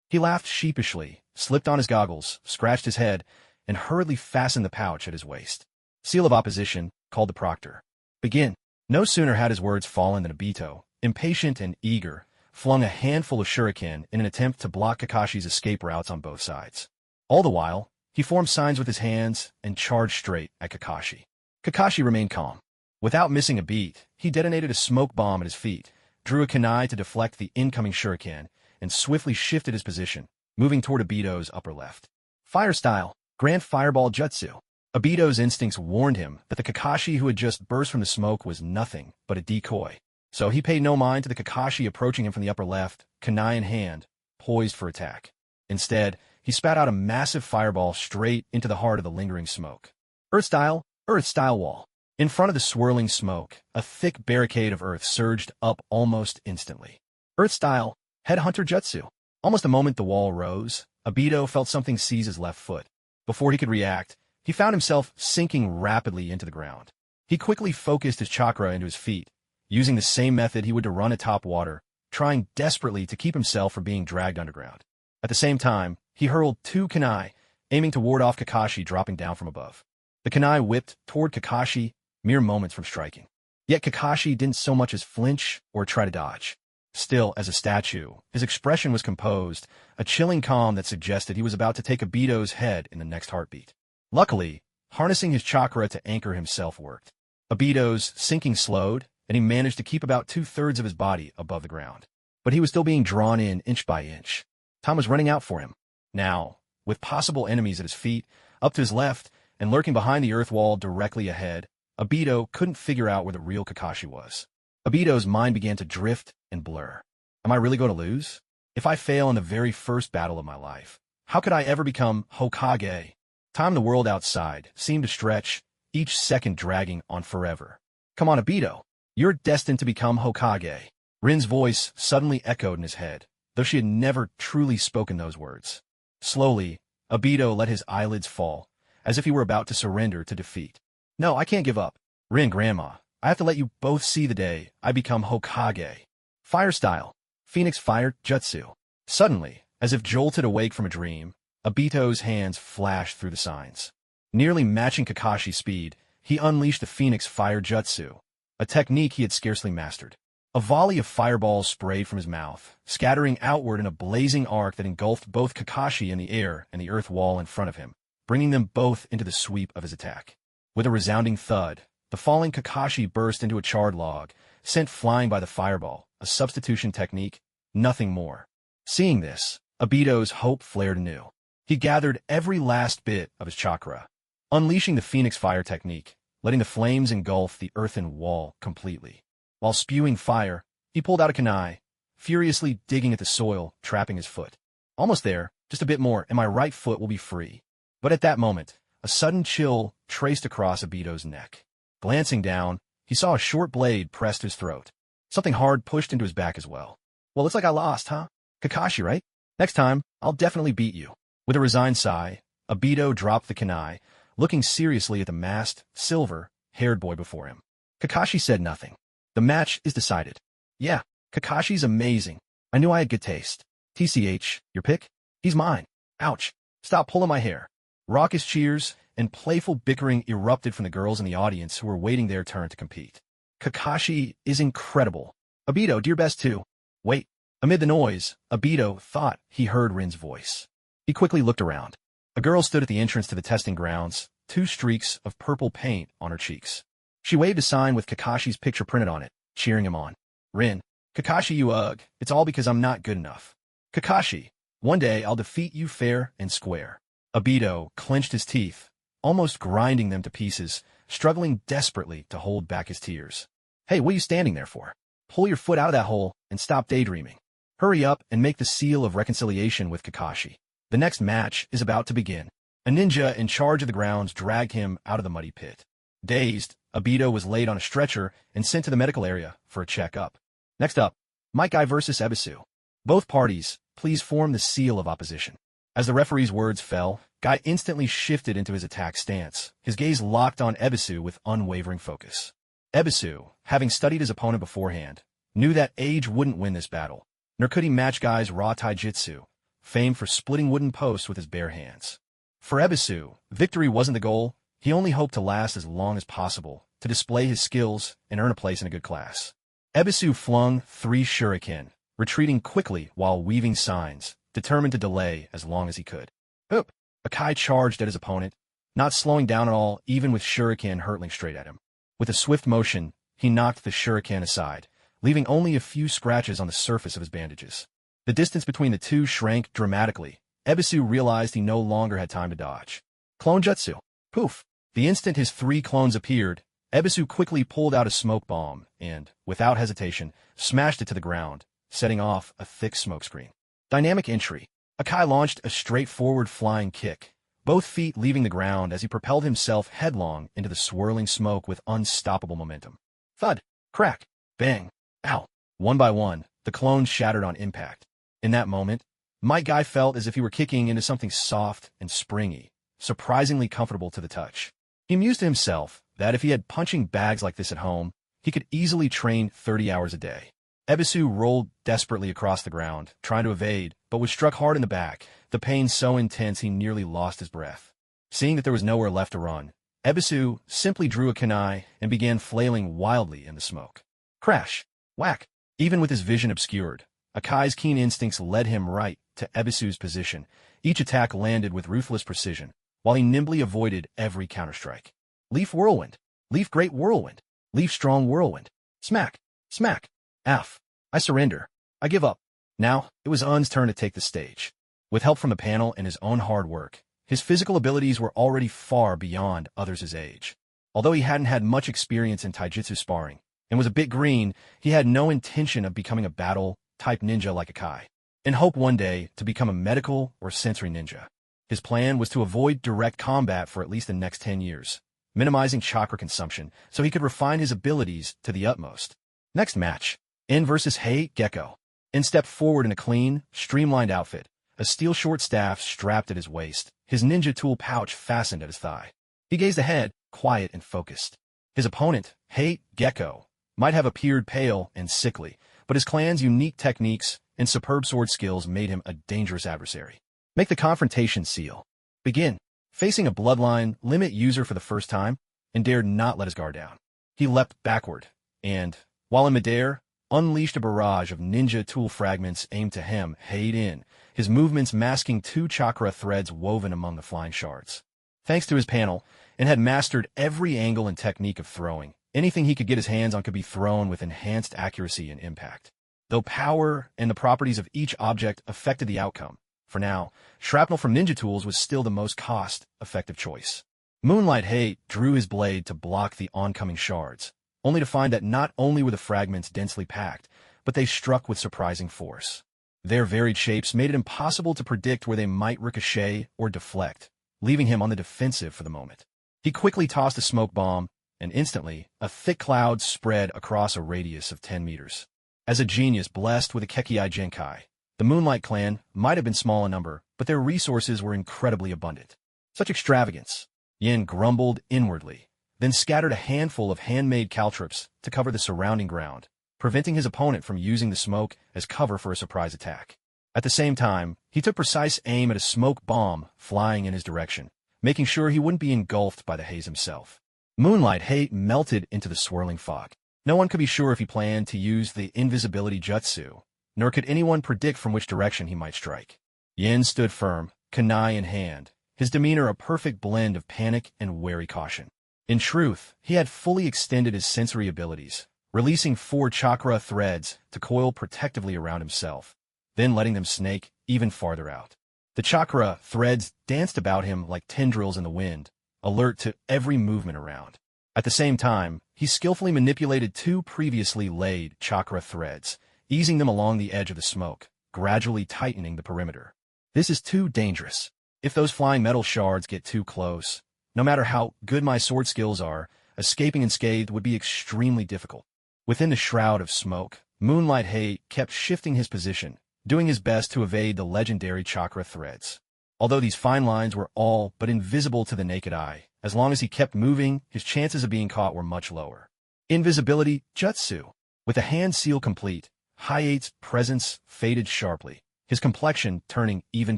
He laughed sheepishly, slipped on his goggles, scratched his head, and hurriedly fastened the pouch at his waist. Seal of opposition, called the proctor. Begin. No sooner had his words fallen than Obito, impatient and eager, flung a handful of shuriken in an attempt to block Kakashi's escape routes on both sides. All the while, he formed signs with his hands and charged straight at Kakashi. Kakashi remained calm. Without missing a beat, he detonated a smoke bomb at his feet, drew a kunai to deflect the incoming shuriken, and swiftly shifted his position, moving toward Obito's upper left. Fire style, Grand Fireball Jutsu. Obito's instincts warned him that the Kakashi who had just burst from the smoke was nothing but a decoy. So he paid no mind to the Kakashi approaching him from the upper left, kunai in hand, poised for attack. Instead, he spat out a massive fireball straight into the heart of the lingering smoke. Earth style wall. In front of the swirling smoke, a thick barricade of earth surged up almost instantly. Earth style, Headhunter Jutsu. Almost the moment the wall rose, Obito felt something seize his left foot. Before he could react, he found himself sinking rapidly into the ground. He quickly focused his chakra into his feet, using the same method he would to run atop water, trying desperately to keep himself from being dragged underground. At the same time, he hurled two kunai, aiming to ward off Kakashi dropping down from above. The kunai whipped toward Kakashi, mere moments from striking. Yet Kakashi didn't so much as flinch or try to dodge. Still as a statue, his expression was composed, a chilling calm that suggested he was about to take Obito's head in the next heartbeat. Luckily, harnessing his chakra to anchor himself worked. Obito's sinking slowed, and he managed to keep about 2/3 of his body above the ground. But he was still being drawn in inch by inch. Time was running out for him. Now, with possible enemies at his feet, up to his left, and lurking behind the earth wall directly ahead, Obito couldn't figure out where the real Kakashi was. Obito's mind began to drift and blur. Am I really going to lose? If I fail in the very first battle of my life, how could I ever become Hokage? Time the world outside seemed to stretch, each second dragging on forever. Come on, Obito. You're destined to become Hokage. Rin's voice suddenly echoed in his head, though she had never truly spoken those words. Slowly, Obito let his eyelids fall, as if he were about to surrender to defeat. No, I can't give up. Rin, Grandma, I have to let you both see the day I become Hokage. Fire style. Phoenix Fire Jutsu. Suddenly, as if jolted awake from a dream, Obito's hands flashed through the signs. Nearly matching Kakashi's speed, he unleashed the Phoenix Fire Jutsu, a technique he had scarcely mastered. A volley of fireballs sprayed from his mouth, scattering outward in a blazing arc that engulfed both Kakashi in the air and the earth wall in front of him, bringing them both into the sweep of his attack. With a resounding thud, the falling Kakashi burst into a charred log, sent flying by the fireball, a substitution technique, nothing more. Seeing this, Obito's hope flared anew. He gathered every last bit of his chakra, unleashing the Phoenix Fire technique, letting the flames engulf the earthen wall completely. While spewing fire, he pulled out a kunai, furiously digging at the soil, trapping his foot. Almost there, just a bit more, and my right foot will be free. But at that moment, a sudden chill traced across Obito's neck. Glancing down, he saw a short blade pressed to his throat. Something hard pushed into his back as well. Well, looks like I lost, huh? Kakashi, right? Next time, I'll definitely beat you. With a resigned sigh, Obito dropped the kunai, looking seriously at the masked, silver-haired boy before him. Kakashi said nothing. The match is decided. Yeah, Kakashi's amazing. I knew I had good taste. TCH, your pick? He's mine. Ouch. Stop pulling my hair. Raucous cheers and playful bickering erupted from the girls in the audience who were waiting their turn to compete. Kakashi is incredible. Obito, do your best too. Wait. Amid the noise, Obito thought he heard Rin's voice. He quickly looked around. A girl stood at the entrance to the testing grounds, 2 streaks of purple paint on her cheeks. She waved a sign with Kakashi's picture printed on it, cheering him on. Rin, Kakashi, you ugh, it's all because I'm not good enough. Kakashi, one day I'll defeat you fair and square. Obito clenched his teeth, almost grinding them to pieces, struggling desperately to hold back his tears. Hey, what are you standing there for? Pull your foot out of that hole and stop daydreaming. Hurry up and make the seal of reconciliation with Kakashi. The next match is about to begin. A ninja in charge of the grounds dragged him out of the muddy pit. Dazed, Obito was laid on a stretcher and sent to the medical area for a checkup. Next up, Mike Guy versus Ebisu. Both parties, please form the seal of opposition. As the referee's words fell, Guy instantly shifted into his attack stance, his gaze locked on Ebisu with unwavering focus. Ebisu, having studied his opponent beforehand, knew that age wouldn't win this battle, nor could he match Guy's raw taijutsu, famed for splitting wooden posts with his bare hands. For Ebisu, victory wasn't the goal. He only hoped to last as long as possible, to display his skills and earn a place in a good class. Ebisu flung 3 shuriken, retreating quickly while weaving signs, determined to delay as long as he could. Oop! Akai charged at his opponent, not slowing down at all even with shuriken hurtling straight at him. With a swift motion, he knocked the shuriken aside, leaving only a few scratches on the surface of his bandages. The distance between the two shrank dramatically. Ebisu realized he no longer had time to dodge. Clone Jutsu. Poof! The instant his 3 clones appeared, Ebisu quickly pulled out a smoke bomb and, without hesitation, smashed it to the ground, setting off a thick smokescreen. Dynamic entry. Akai launched a straightforward flying kick, both feet leaving the ground as he propelled himself headlong into the swirling smoke with unstoppable momentum. Thud! Crack! Bang! Ow! One by one, the clones shattered on impact. In that moment, Might Guy felt as if he were kicking into something soft and springy, surprisingly comfortable to the touch. He mused to himself that if he had punching bags like this at home, he could easily train 30 hours a day. Ebisu rolled desperately across the ground, trying to evade, but was struck hard in the back, the pain so intense he nearly lost his breath. Seeing that there was nowhere left to run, Ebisu simply drew a kunai and began flailing wildly in the smoke. Crash! Whack! Even with his vision obscured, Akai's keen instincts led him right to Ebisu's position. Each attack landed with ruthless precision, while he nimbly avoided every counterstrike. Leaf whirlwind. Leaf great whirlwind. Leaf strong whirlwind. Smack. Smack. F. I surrender. I give up. Now, it was Un's turn to take the stage. With help from the panel and his own hard work, his physical abilities were already far beyond others his age. Although he hadn't had much experience in taijutsu sparring, and was a bit green, he had no intention of becoming a battle-type ninja like Akai, and hoped one day to become a medical or sensory ninja. His plan was to avoid direct combat for at least the next 10 years, minimizing chakra consumption so he could refine his abilities to the utmost. Next match, In versus Hey Gecko. In stepped forward in a clean, streamlined outfit, a steel short staff strapped at his waist, his ninja tool pouch fastened at his thigh. He gazed ahead, quiet and focused. His opponent, Hey Gecko, might have appeared pale and sickly, but his clan's unique techniques and superb sword skills made him a dangerous adversary. Make the confrontation seal. Begin. Facing a bloodline limit user for the first time, and dared not let his guard down. He leapt backward, and, while in midair, unleashed a barrage of ninja tool fragments aimed to him, head in, his movements masking 2 chakra threads woven among the flying shards. Thanks to his panel, and had mastered every angle and technique of throwing, anything he could get his hands on could be thrown with enhanced accuracy and impact. Though power and the properties of each object affected the outcome, for now, shrapnel from ninja tools was still the most cost-effective choice. Moonlight Hate drew his blade to block the oncoming shards, only to find that not only were the fragments densely packed, but they struck with surprising force. Their varied shapes made it impossible to predict where they might ricochet or deflect, leaving him on the defensive for the moment. He quickly tossed a smoke bomb, and instantly, a thick cloud spread across a radius of 10 meters. As a genius blessed with a Kekiai Genkai, the Moonlight Clan might have been small in number, but their resources were incredibly abundant. Such extravagance! Yin grumbled inwardly, then scattered a handful of handmade caltrops to cover the surrounding ground, preventing his opponent from using the smoke as cover for a surprise attack. At the same time, he took precise aim at a smoke bomb flying in his direction, making sure he wouldn't be engulfed by the haze himself. Moonlight Hate melted into the swirling fog. No one could be sure if he planned to use the invisibility jutsu, nor could anyone predict from which direction he might strike. Yin stood firm, kunai in hand, his demeanor a perfect blend of panic and wary caution. In truth, he had fully extended his sensory abilities, releasing 4 chakra threads to coil protectively around himself, then letting them snake even farther out. The chakra threads danced about him like tendrils in the wind, alert to every movement around. At the same time, he skillfully manipulated 2 previously laid chakra threads, easing them along the edge of the smoke, gradually tightening the perimeter. This is too dangerous. If those flying metal shards get too close, no matter how good my sword skills are, escaping unscathed would be extremely difficult. Within the shroud of smoke, Moonlight Hate kept shifting his position, doing his best to evade the legendary chakra threads. Although these fine lines were all but invisible to the naked eye, as long as he kept moving, his chances of being caught were much lower. Invisibility Jutsu. With the hand seal complete, Hayate's presence faded sharply, his complexion turning even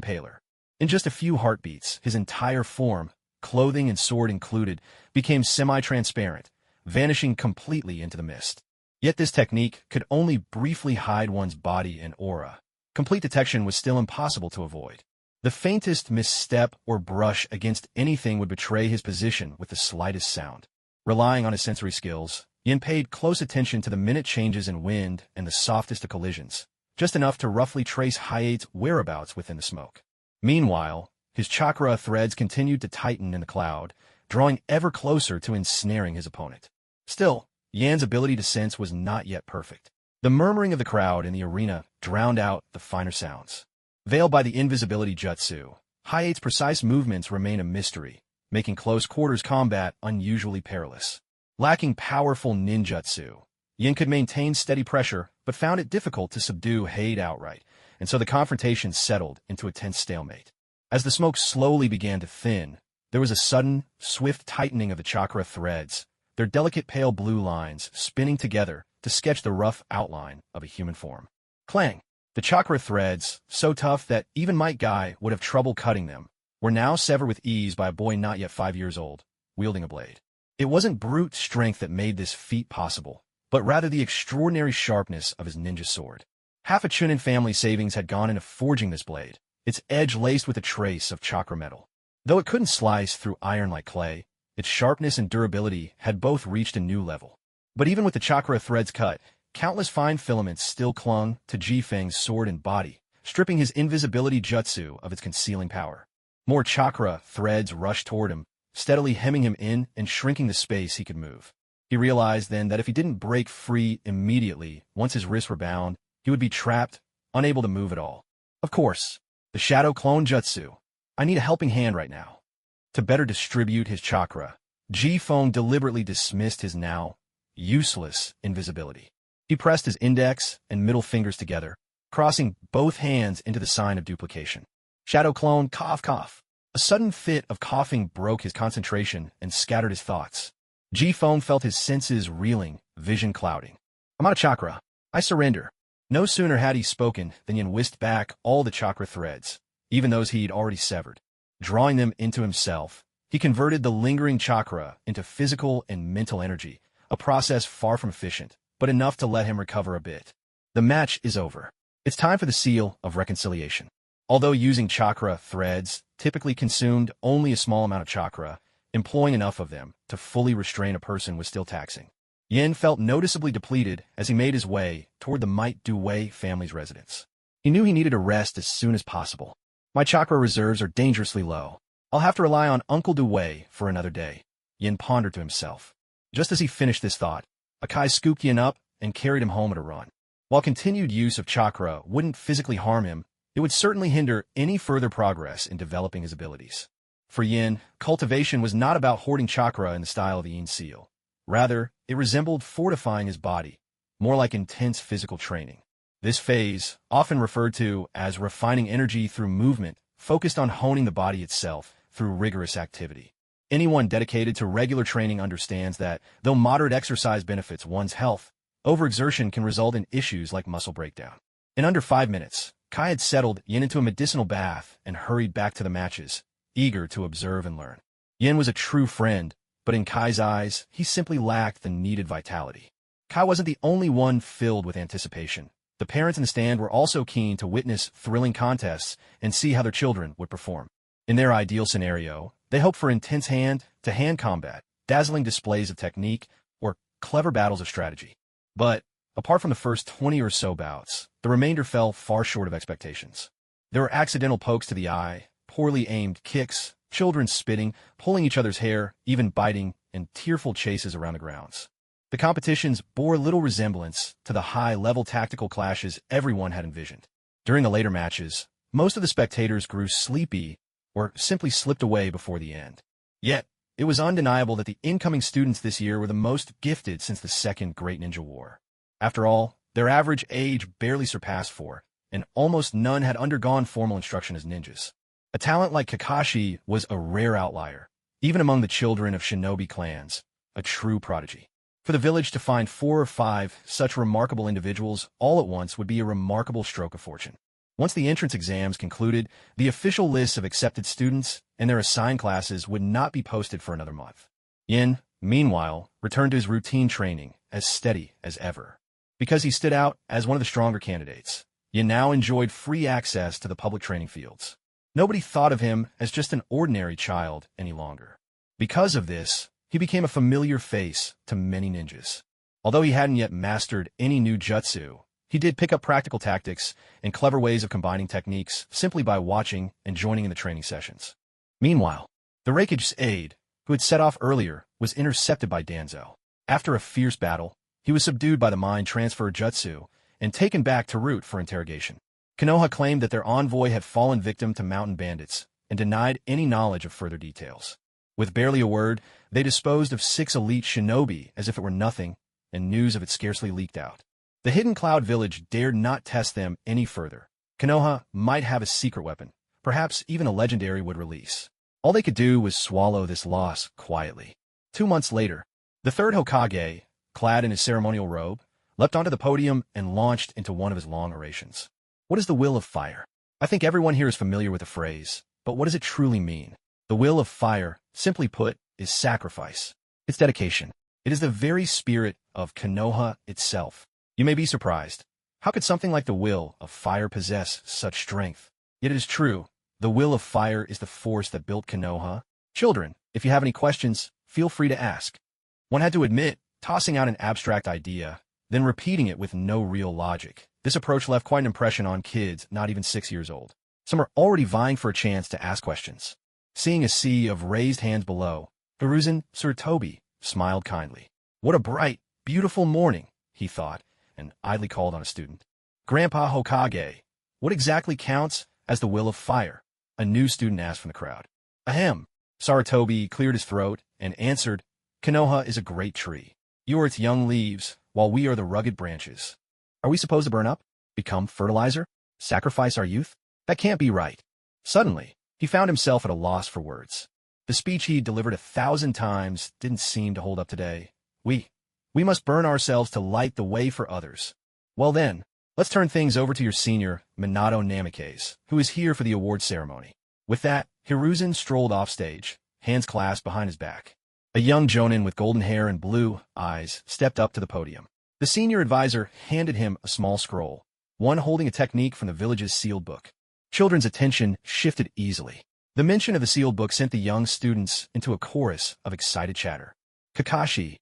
paler. In just a few heartbeats, his entire form, clothing and sword included, became semi-transparent, vanishing completely into the mist. Yet this technique could only briefly hide one's body and aura. Complete detection was still impossible to avoid. The faintest misstep or brush against anything would betray his position with the slightest sound. Relying on his sensory skills, Yin paid close attention to the minute changes in wind and the softest of collisions, just enough to roughly trace Hayate's whereabouts within the smoke. Meanwhile, his chakra threads continued to tighten in the cloud, drawing ever closer to ensnaring his opponent. Still, Yan's ability to sense was not yet perfect. The murmuring of the crowd in the arena drowned out the finer sounds. Veiled by the invisibility jutsu, Hayate's precise movements remain a mystery, making close-quarters combat unusually perilous. Lacking powerful ninjutsu, Yin could maintain steady pressure, but found it difficult to subdue Hade outright, and so the confrontation settled into a tense stalemate. As the smoke slowly began to thin, there was a sudden, swift tightening of the chakra threads, their delicate pale blue lines spinning together to sketch the rough outline of a human form. Clang! The chakra threads, so tough that even Might Guy would have trouble cutting them, were now severed with ease by a boy not yet 5 years old, wielding a blade. It wasn't brute strength that made this feat possible, but rather the extraordinary sharpness of his ninja sword. Half a Chunin family savings had gone into forging this blade, its edge laced with a trace of chakra metal. Though it couldn't slice through iron like clay, its sharpness and durability had both reached a new level. But even with the chakra threads cut, countless fine filaments still clung to Ji-Feng's sword and body, stripping his invisibility jutsu of its concealing power. More chakra threads rushed toward him, steadily hemming him in and shrinking the space he could move. He realized then that if he didn't break free immediately, once his wrists were bound, he would be trapped, unable to move at all. Of course, the shadow clone jutsu. I need a helping hand right now. To better distribute his chakra, Ji-Feng deliberately dismissed his now useless invisibility. He pressed his index and middle fingers together, crossing both hands into the sign of duplication. Shadow clone, cough, cough. A sudden fit of coughing broke his concentration and scattered his thoughts. Ji-Feng felt his senses reeling, vision clouding. I'm out of chakra. I surrender. No sooner had he spoken than Yin whisked back all the chakra threads, even those he'd already severed. Drawing them into himself, he converted the lingering chakra into physical and mental energy, a process far from efficient, but enough to let him recover a bit. The match is over. It's time for the seal of reconciliation. Although using chakra threads typically consumed only a small amount of chakra, employing enough of them to fully restrain a person was still taxing. Yin felt noticeably depleted as he made his way toward the Might Du Wei family's residence. He knew he needed a rest as soon as possible. My chakra reserves are dangerously low. I'll have to rely on Uncle Du Wei for another day, Yin pondered to himself. Just as he finished this thought, Akai scooped Yin up and carried him home at a run. While continued use of chakra wouldn't physically harm him, it would certainly hinder any further progress in developing his abilities. For Yin, cultivation was not about hoarding chakra in the style of the Yin seal. Rather, it resembled fortifying his body, more like intense physical training. This phase, often referred to as refining energy through movement, focused on honing the body itself through rigorous activity. Anyone dedicated to regular training understands that, though moderate exercise benefits one's health, overexertion can result in issues like muscle breakdown. In under 5 minutes, Kai had settled Yin into a medicinal bath and hurried back to the matches, eager to observe and learn. Yin was a true friend, but in Kai's eyes, he simply lacked the needed vitality. Kai wasn't the only one filled with anticipation. The parents in the stand were also keen to witness thrilling contests and see how their children would perform. In their ideal scenario, they hoped for intense hand-to-hand combat, dazzling displays of technique, or clever battles of strategy. But, apart from the first 20 or so bouts, the remainder fell far short of expectations. There were accidental pokes to the eye, poorly aimed kicks, children spitting, pulling each other's hair, even biting, and tearful chases around the grounds. The competitions bore little resemblance to the high-level tactical clashes everyone had envisioned. During the later matches, most of the spectators grew sleepy or simply slipped away before the end. Yet, it was undeniable that the incoming students this year were the most gifted since the Second Great Ninja War. After all, their average age barely surpassed 4, and almost none had undergone formal instruction as ninjas. A talent like Kakashi was a rare outlier, even among the children of shinobi clans, a true prodigy. For the village to find 4 or 5 such remarkable individuals all at once would be a remarkable stroke of fortune. Once the entrance exams concluded, the official lists of accepted students and their assigned classes would not be posted for another month. Yin, meanwhile, returned to his routine training, as steady as ever. Because he stood out as one of the stronger candidates, Yin now enjoyed free access to the public training fields. Nobody thought of him as just an ordinary child any longer. Because of this, he became a familiar face to many ninjas. Although he hadn't yet mastered any new jutsu, he did pick up practical tactics and clever ways of combining techniques simply by watching and joining in the training sessions. Meanwhile, the Raikage's aide, who had set off earlier, was intercepted by Danzo. After a fierce battle, he was subdued by the mind transfer jutsu and taken back to route for interrogation. Konoha claimed that their envoy had fallen victim to mountain bandits and denied any knowledge of further details. With barely a word, they disposed of 6 elite shinobi as if it were nothing, and news of it scarcely leaked out. The Hidden Cloud village dared not test them any further. Konoha might have a secret weapon, perhaps even a legendary would release. All they could do was swallow this loss quietly. 2 months later, the third Hokage, clad in his ceremonial robe, leapt onto the podium and launched into one of his long orations. What is the will of fire? I think everyone here is familiar with the phrase, but what does it truly mean? The will of fire, simply put, is sacrifice. It's dedication. It is the very spirit of Konoha itself. You may be surprised. How could something like the will of fire possess such strength? Yet it is true. The will of fire is the force that built Konoha. Children, if you have any questions, feel free to ask. One had to admit, tossing out an abstract idea, then repeating it with no real logic. This approach left quite an impression on kids not even 6 years old. Some are already vying for a chance to ask questions. Seeing a sea of raised hands below, Hiruzen Tsurutobi smiled kindly. What a bright, beautiful morning, he thought, and idly called on a student. Grandpa Hokage, what exactly counts as the will of fire? A new student asked from the crowd. Ahem. Sarutobi cleared his throat and answered, Konoha is a great tree. You are its young leaves, while we are the rugged branches. Are we supposed to burn up? Become fertilizer? Sacrifice our youth? That can't be right. Suddenly, he found himself at a loss for words. The speech he delivered 1,000 times didn't seem to hold up today. We must burn ourselves to light the way for others. Well then, let's turn things over to your senior, Minato Namikaze, who is here for the award ceremony. With that, Hiruzen strolled off stage, hands clasped behind his back. A young jonin with golden hair and blue eyes stepped up to the podium. The senior advisor handed him a small scroll, one holding a technique from the village's sealed book. Children's attention shifted easily. The mention of the sealed book sent the young students into a chorus of excited chatter. Kakashi,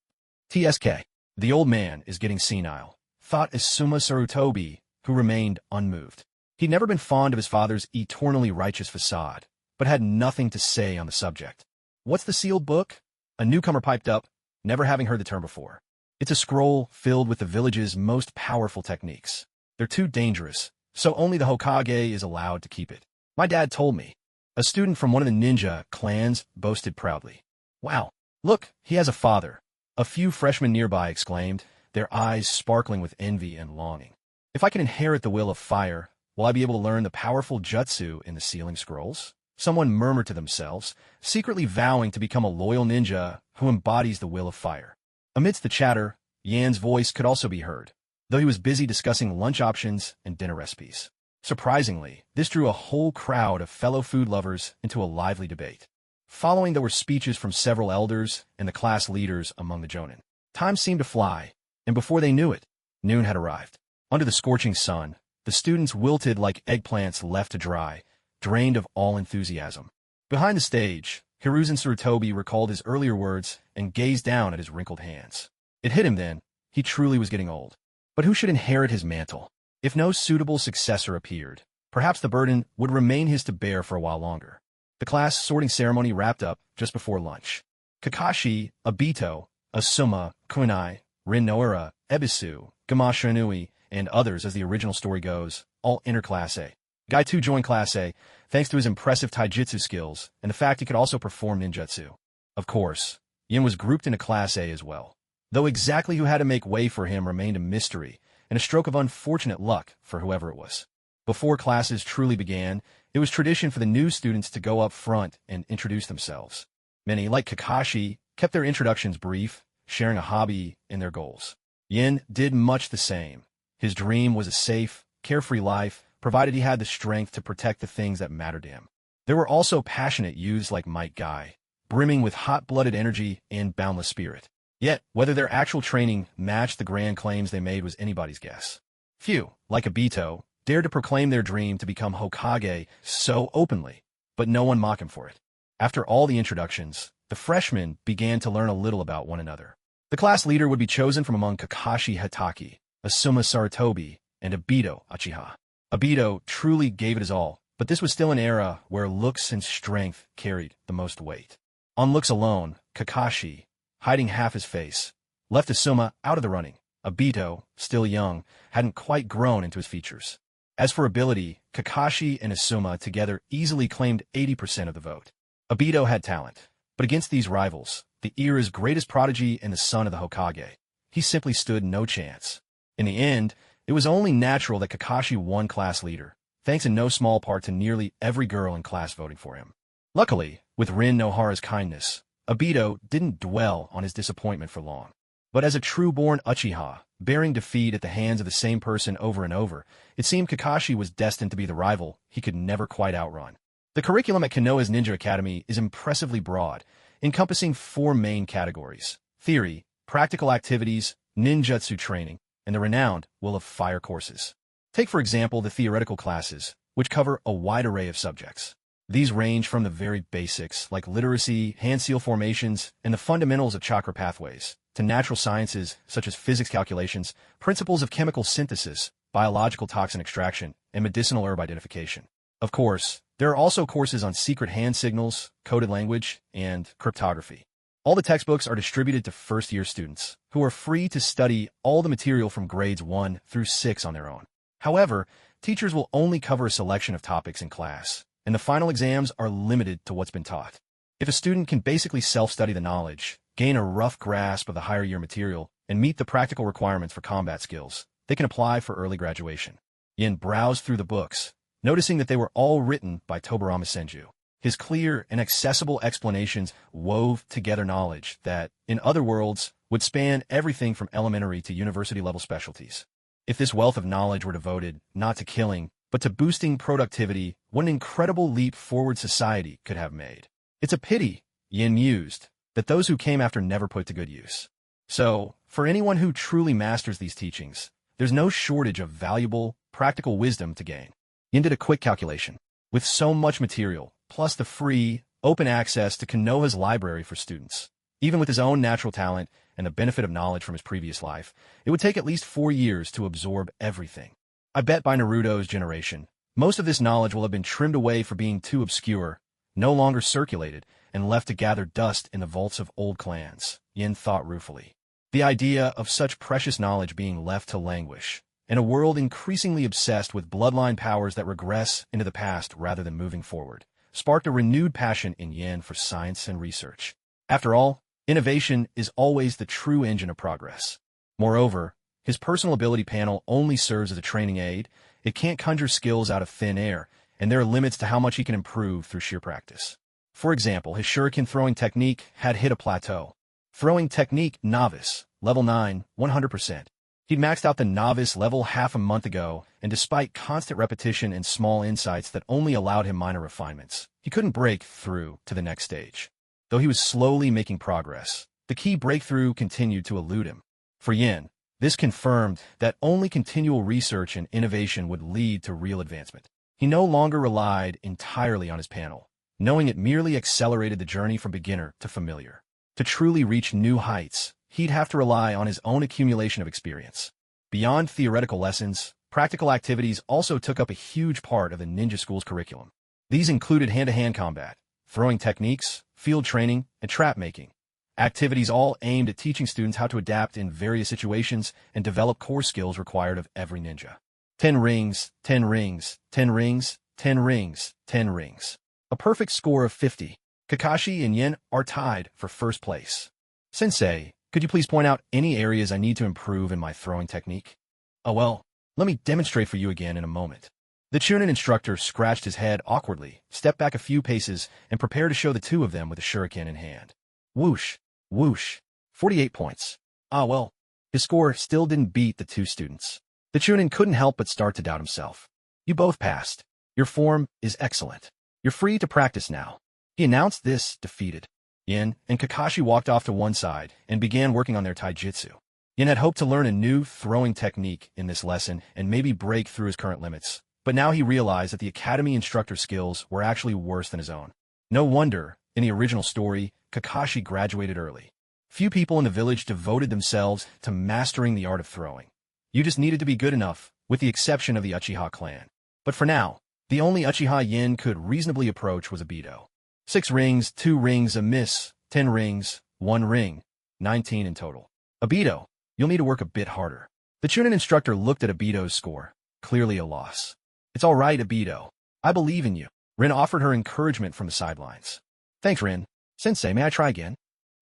TSK, the old man is getting senile, thought Isuma Sarutobi, who remained unmoved. He'd never been fond of his father's eternally righteous facade, but had nothing to say on the subject. What's the sealed book? A newcomer piped up, never having heard the term before. It's a scroll filled with the village's most powerful techniques. They're too dangerous, so only the Hokage is allowed to keep it. My dad told me. A student from one of the ninja clans boasted proudly. Wow, look, he has a father. A few freshmen nearby exclaimed, their eyes sparkling with envy and longing. If I can inherit the will of fire, will I be able to learn the powerful jutsu in the sealing scrolls? Someone murmured to themselves, secretly vowing to become a loyal ninja who embodies the will of fire. Amidst the chatter, Yan's voice could also be heard, though he was busy discussing lunch options and dinner recipes. Surprisingly, this drew a whole crowd of fellow food lovers into a lively debate. Following, there were speeches from several elders and the class leaders among the jonin. Time seemed to fly, and before they knew it, noon had arrived. Under the scorching sun, the students wilted like eggplants left to dry, drained of all enthusiasm. Behind the stage, Hiruzen Tsurutobi recalled his earlier words and gazed down at his wrinkled hands. It hit him then, he truly was getting old. But who should inherit his mantle? If no suitable successor appeared, perhaps the burden would remain his to bear for a while longer. The class sorting ceremony wrapped up just before lunch. Kakashi, Obito, Asuma, Kunai, Rin Noura, Ebisu, Gamashinui, and others, as the original story goes, all enter Class A. Guy 2 joined Class A, thanks to his impressive taijutsu skills and the fact he could also perform ninjutsu. Of course, Yin was grouped into Class A as well, though exactly who had to make way for him remained a mystery and a stroke of unfortunate luck for whoever it was. Before classes truly began, it was tradition for the new students to go up front and introduce themselves. Many, like Kakashi, kept their introductions brief, sharing a hobby and their goals. Yin did much the same. His dream was a safe, carefree life, provided he had the strength to protect the things that mattered to him. There were also passionate youths like Might Guy, brimming with hot-blooded energy and boundless spirit. Yet, whether their actual training matched the grand claims they made was anybody's guess. Few, like Obito, dared to proclaim their dream to become Hokage so openly, but no one mocked him for it. After all the introductions, the freshmen began to learn a little about one another. The class leader would be chosen from among Kakashi Hatake, Asuma Sarutobi, and Obito Uchiha. Obito truly gave it his all, but this was still an era where looks and strength carried the most weight. On looks alone, Kakashi, hiding half his face, left Asuma out of the running. Obito, still young, hadn't quite grown into his features. As for ability, Kakashi and Asuma together easily claimed 80% of the vote. Obito had talent, but against these rivals, the era's greatest prodigy and the son of the Hokage, he simply stood no chance. In the end, it was only natural that Kakashi won class leader, thanks in no small part to nearly every girl in class voting for him. Luckily, with Rin Nohara's kindness, Obito didn't dwell on his disappointment for long. But as a true-born Uchiha, bearing defeat at the hands of the same person over and over, it seemed Kakashi was destined to be the rival he could never quite outrun. The curriculum at Konoha's Ninja Academy is impressively broad, encompassing 4 main categories: theory, practical activities, ninjutsu training, and the renowned Will of Fire courses. Take, for example, the theoretical classes, which cover a wide array of subjects. These range from the very basics, like literacy, hand-seal formations, and the fundamentals of chakra pathways, to natural sciences, such as physics calculations, principles of chemical synthesis, biological toxin extraction, and medicinal herb identification. Of course, there are also courses on secret hand signals, coded language, and cryptography. All the textbooks are distributed to first-year students, who are free to study all the material from grades 1 through 6 on their own. However, teachers will only cover a selection of topics in class, and the final exams are limited to what's been taught. If a student can basically self-study the knowledge, gain a rough grasp of the higher-year material, and meet the practical requirements for combat skills, they can apply for early graduation. Yin browsed through the books, noticing that they were all written by Tobarama Senju. His clear and accessible explanations wove together knowledge that, in other worlds, would span everything from elementary to university-level specialties. If this wealth of knowledge were devoted not to killing, but to boosting productivity, what an incredible leap forward society could have made. It's a pity, Yin mused, that those who came after never put to good use. So, for anyone who truly masters these teachings, there's no shortage of valuable, practical wisdom to gain. Yin did a quick calculation. With so much material, plus the free, open access to Konoha's library for students, even with his own natural talent and the benefit of knowledge from his previous life, it would take at least 4 years to absorb everything. I bet by Naruto's generation, most of this knowledge will have been trimmed away for being too obscure, no longer circulated, and left to gather dust in the vaults of old clans, Yin thought ruefully. The idea of such precious knowledge being left to languish, in a world increasingly obsessed with bloodline powers that regress into the past rather than moving forward, sparked a renewed passion in Yin for science and research. After all, innovation is always the true engine of progress. Moreover, his personal ability panel only serves as a training aid. It can't conjure skills out of thin air, and there are limits to how much he can improve through sheer practice. For example, his shuriken throwing technique had hit a plateau. Throwing technique novice, level 9, 100%. He'd maxed out the novice level half a month ago, and despite constant repetition and small insights that only allowed him minor refinements, he couldn't break through to the next stage. Though he was slowly making progress, the key breakthrough continued to elude him. For Yin, this confirmed that only continual research and innovation would lead to real advancement. He no longer relied entirely on his panel, knowing it merely accelerated the journey from beginner to familiar. To truly reach new heights, he'd have to rely on his own accumulation of experience. Beyond theoretical lessons, practical activities also took up a huge part of the ninja school's curriculum. These included hand-to-hand combat, throwing techniques, field training, and trap making. Activities all aimed at teaching students how to adapt in various situations and develop core skills required of every ninja. 10 rings, 10 rings, 10 rings, 10 rings, 10 rings. A perfect score of 50. Kakashi and Yin are tied for first place. Sensei, could you please point out any areas I need to improve in my throwing technique? Oh well, let me demonstrate for you again in a moment. The Chunin instructor scratched his head awkwardly, stepped back a few paces, and prepared to show the two of them with a shuriken in hand. Whoosh, whoosh, 48 points. Ah well, his score still didn't beat the two students. The Chunin couldn't help but start to doubt himself. You both passed. Your form is excellent. You're free to practice now. He announced this, defeated. Yin and Kakashi walked off to one side and began working on their taijutsu. Yin had hoped to learn a new throwing technique in this lesson and maybe break through his current limits, but now he realized that the academy instructor's skills were actually worse than his own. No wonder, in the original story, Kakashi graduated early. Few people in the village devoted themselves to mastering the art of throwing. You just needed to be good enough, with the exception of the Uchiha clan. But for now, the only Uchiha Yin could reasonably approach was Obito. 6 rings, 2 rings, a miss, 10 rings, 1 ring, 19 in total. Obito, you'll need to work a bit harder. The Chunin instructor looked at Obito's score, clearly a loss. It's all right, Obito. I believe in you. Rin offered her encouragement from the sidelines. Thanks, Rin. Sensei, may I try again?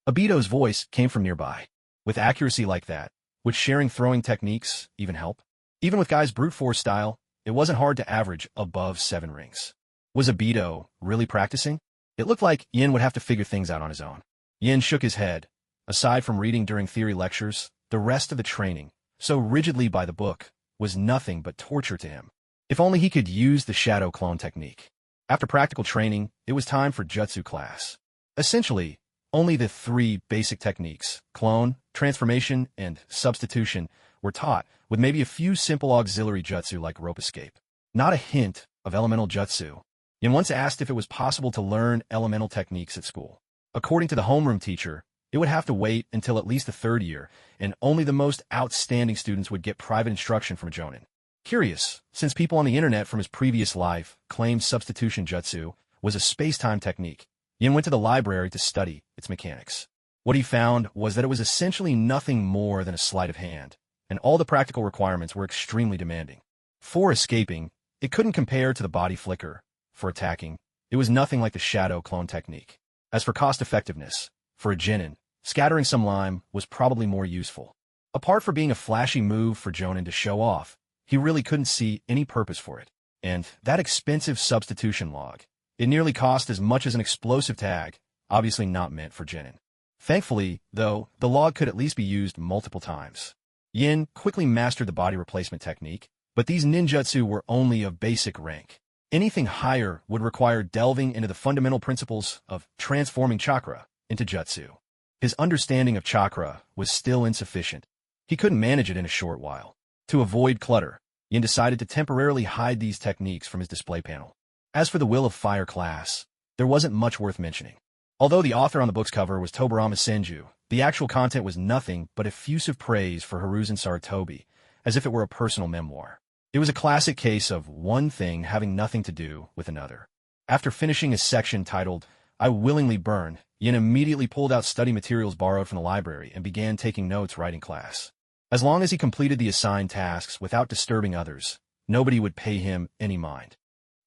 Obito's voice came from nearby. With accuracy like that, would sharing throwing techniques even help? Even with guys' brute force style, it wasn't hard to average above 7 rings. Was Obito really practicing? It looked like Yin would have to figure things out on his own. Yin shook his head. Aside from reading during theory lectures, the rest of the training, so rigidly by the book, was nothing but torture to him. If only he could use the shadow clone technique. After practical training, it was time for Jutsu class. Essentially, only the 3 basic techniques, clone, transformation, and substitution, were taught, with maybe a few simple auxiliary jutsu like rope escape. Not a hint of elemental jutsu. Yin once asked if it was possible to learn elemental techniques at school. According to the homeroom teacher, it would have to wait until at least the third year, and only the most outstanding students would get private instruction from a Jonin. Curious, since people on the internet from his previous life claimed substitution jutsu was a space-time technique, Yin went to the library to study its mechanics. What he found was that it was essentially nothing more than a sleight of hand, and all the practical requirements were extremely demanding. For escaping, it couldn't compare to the body flicker. For attacking, it was nothing like the shadow clone technique. As for cost-effectiveness, for a genin, scattering some lime was probably more useful. Apart from being a flashy move for Jonin to show off, he really couldn't see any purpose for it. And that expensive substitution log, it nearly cost as much as an explosive tag, obviously not meant for genin. Thankfully, though, the log could at least be used multiple times. Yin quickly mastered the body replacement technique, but these ninjutsu were only of basic rank. Anything higher would require delving into the fundamental principles of transforming chakra into jutsu. His understanding of chakra was still insufficient. He couldn't manage it in a short while. To avoid clutter, Yin decided to temporarily hide these techniques from his display panel. As for the Will of Fire class, there wasn't much worth mentioning. Although the author on the book's cover was Tobarama Senju, the actual content was nothing but effusive praise for Hiruzen Sarutobi, as if it were a personal memoir. It was a classic case of one thing having nothing to do with another. After finishing a section titled, I Willingly Burn, Yin immediately pulled out study materials borrowed from the library and began taking notes writing class. As long as he completed the assigned tasks without disturbing others, nobody would pay him any mind.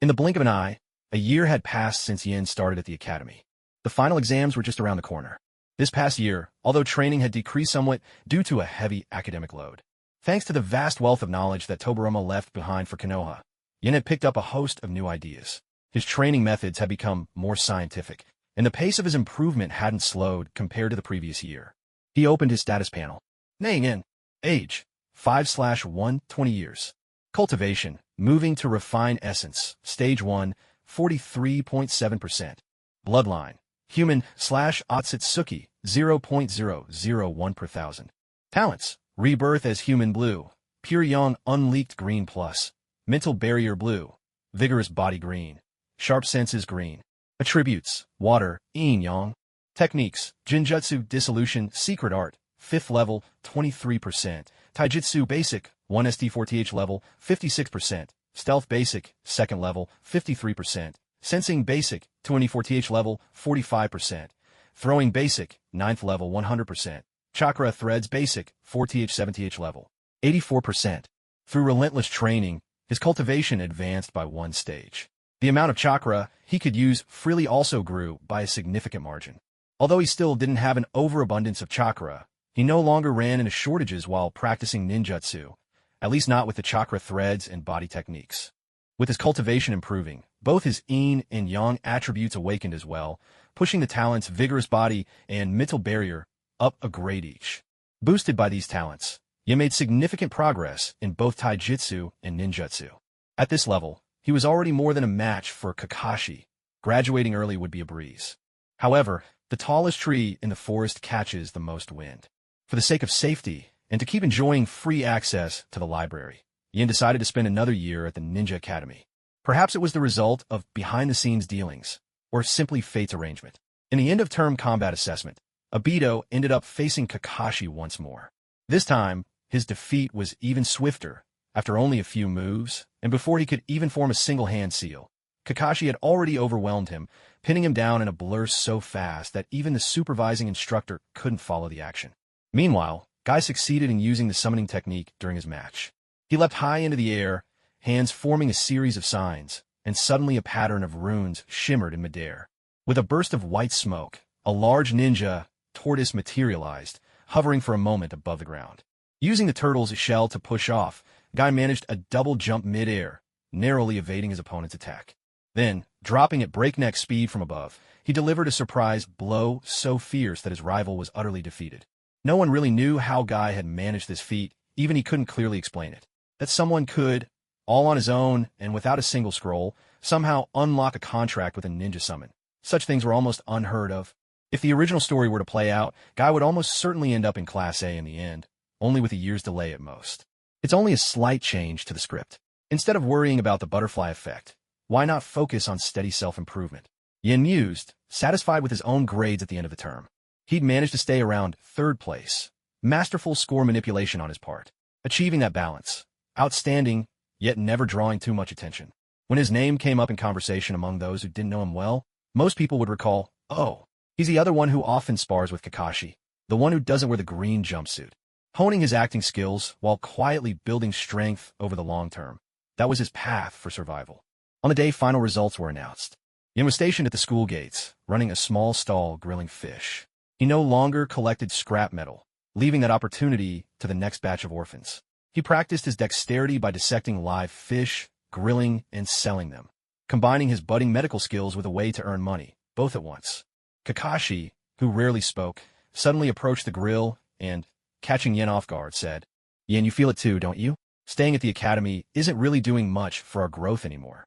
In the blink of an eye, a year had passed since Yin started at the academy. The final exams were just around the corner. This past year, although training had decreased somewhat due to a heavy academic load, thanks to the vast wealth of knowledge that Tobarama left behind for Konoha, Yin had picked up a host of new ideas. His training methods had become more scientific, and the pace of his improvement hadn't slowed compared to the previous year. He opened his status panel. Name in. Age, 5/1, 20 years. Cultivation, moving to refine essence, stage 1, 43.7%. Bloodline, human/Otsutsuki, 0.001 per thousand. Talents, rebirth as human blue, pure yang unleaked green plus, mental barrier blue, vigorous body green, sharp senses green. Attributes, water, yin yang. Techniques, Jinjutsu dissolution, secret art, 5th level, 23%. Taijutsu basic, 1 ST4TH level, 56%. Stealth basic, 2nd level, 53%. Sensing basic, 24TH level, 45%. Throwing basic, 9th level, 100%. Chakra threads basic, 4TH 7TH level, 84%. Through relentless training, his cultivation advanced by 1 stage. The amount of chakra he could use freely also grew by a significant margin. Although he still didn't have an overabundance of chakra, he no longer ran into shortages while practicing ninjutsu, at least not with the chakra threads and body techniques. With his cultivation improving, both his yin and yang attributes awakened as well, pushing the talents vigorous body and mental barrier up a grade each. Boosted by these talents, Yin made significant progress in both taijutsu and ninjutsu. At this level, he was already more than a match for Kakashi. Graduating early would be a breeze. However, the tallest tree in the forest catches the most wind. For the sake of safety, and to keep enjoying free access to the library, Yin decided to spend another year at the Ninja Academy. Perhaps it was the result of behind-the-scenes dealings, or simply fate's arrangement. In the end-of-term combat assessment, Obito ended up facing Kakashi once more. This time, his defeat was even swifter. After only a few moves, and before he could even form a single-hand seal, Kakashi had already overwhelmed him, pinning him down in a blur so fast that even the supervising instructor couldn't follow the action. Meanwhile, Guy succeeded in using the summoning technique during his match. He leapt high into the air, hands forming a series of signs, and suddenly a pattern of runes shimmered in midair. With a burst of white smoke, a large ninja tortoise materialized, hovering for a moment above the ground. Using the turtle's shell to push off, Guy managed a double jump mid-air, narrowly evading his opponent's attack. Then, dropping at breakneck speed from above, he delivered a surprise blow so fierce that his rival was utterly defeated. No one really knew how Guy had managed this feat, even he couldn't clearly explain it. That someone could, all on his own and without a single scroll, somehow unlock a contract with a ninja summon. Such things were almost unheard of. If the original story were to play out, Guy would almost certainly end up in Class A in the end, only with a year's delay at most. It's only a slight change to the script. Instead of worrying about the butterfly effect, Why not focus on steady self-improvement? Yin mused, satisfied with his own grades at the end of the term. He'd managed to stay around third place. Masterful score manipulation on his part. Achieving that balance. Outstanding, yet never drawing too much attention. When his name came up in conversation among those who didn't know him well, most people would recall, oh, he's the other one who often spars with Kakashi, the one who doesn't wear the green jumpsuit. Honing his acting skills while quietly building strength over the long term. That was his path for survival. On the day final results were announced, Yin was stationed at the school gates, running a small stall grilling fish. He no longer collected scrap metal, leaving that opportunity to the next batch of orphans. He practiced his dexterity by dissecting live fish, grilling, and selling them, combining his budding medical skills with a way to earn money, both at once. Kakashi, who rarely spoke, suddenly approached the grill and, catching Yin off guard, said, "Yin, you feel it too, don't you? Staying at the academy isn't really doing much for our growth anymore."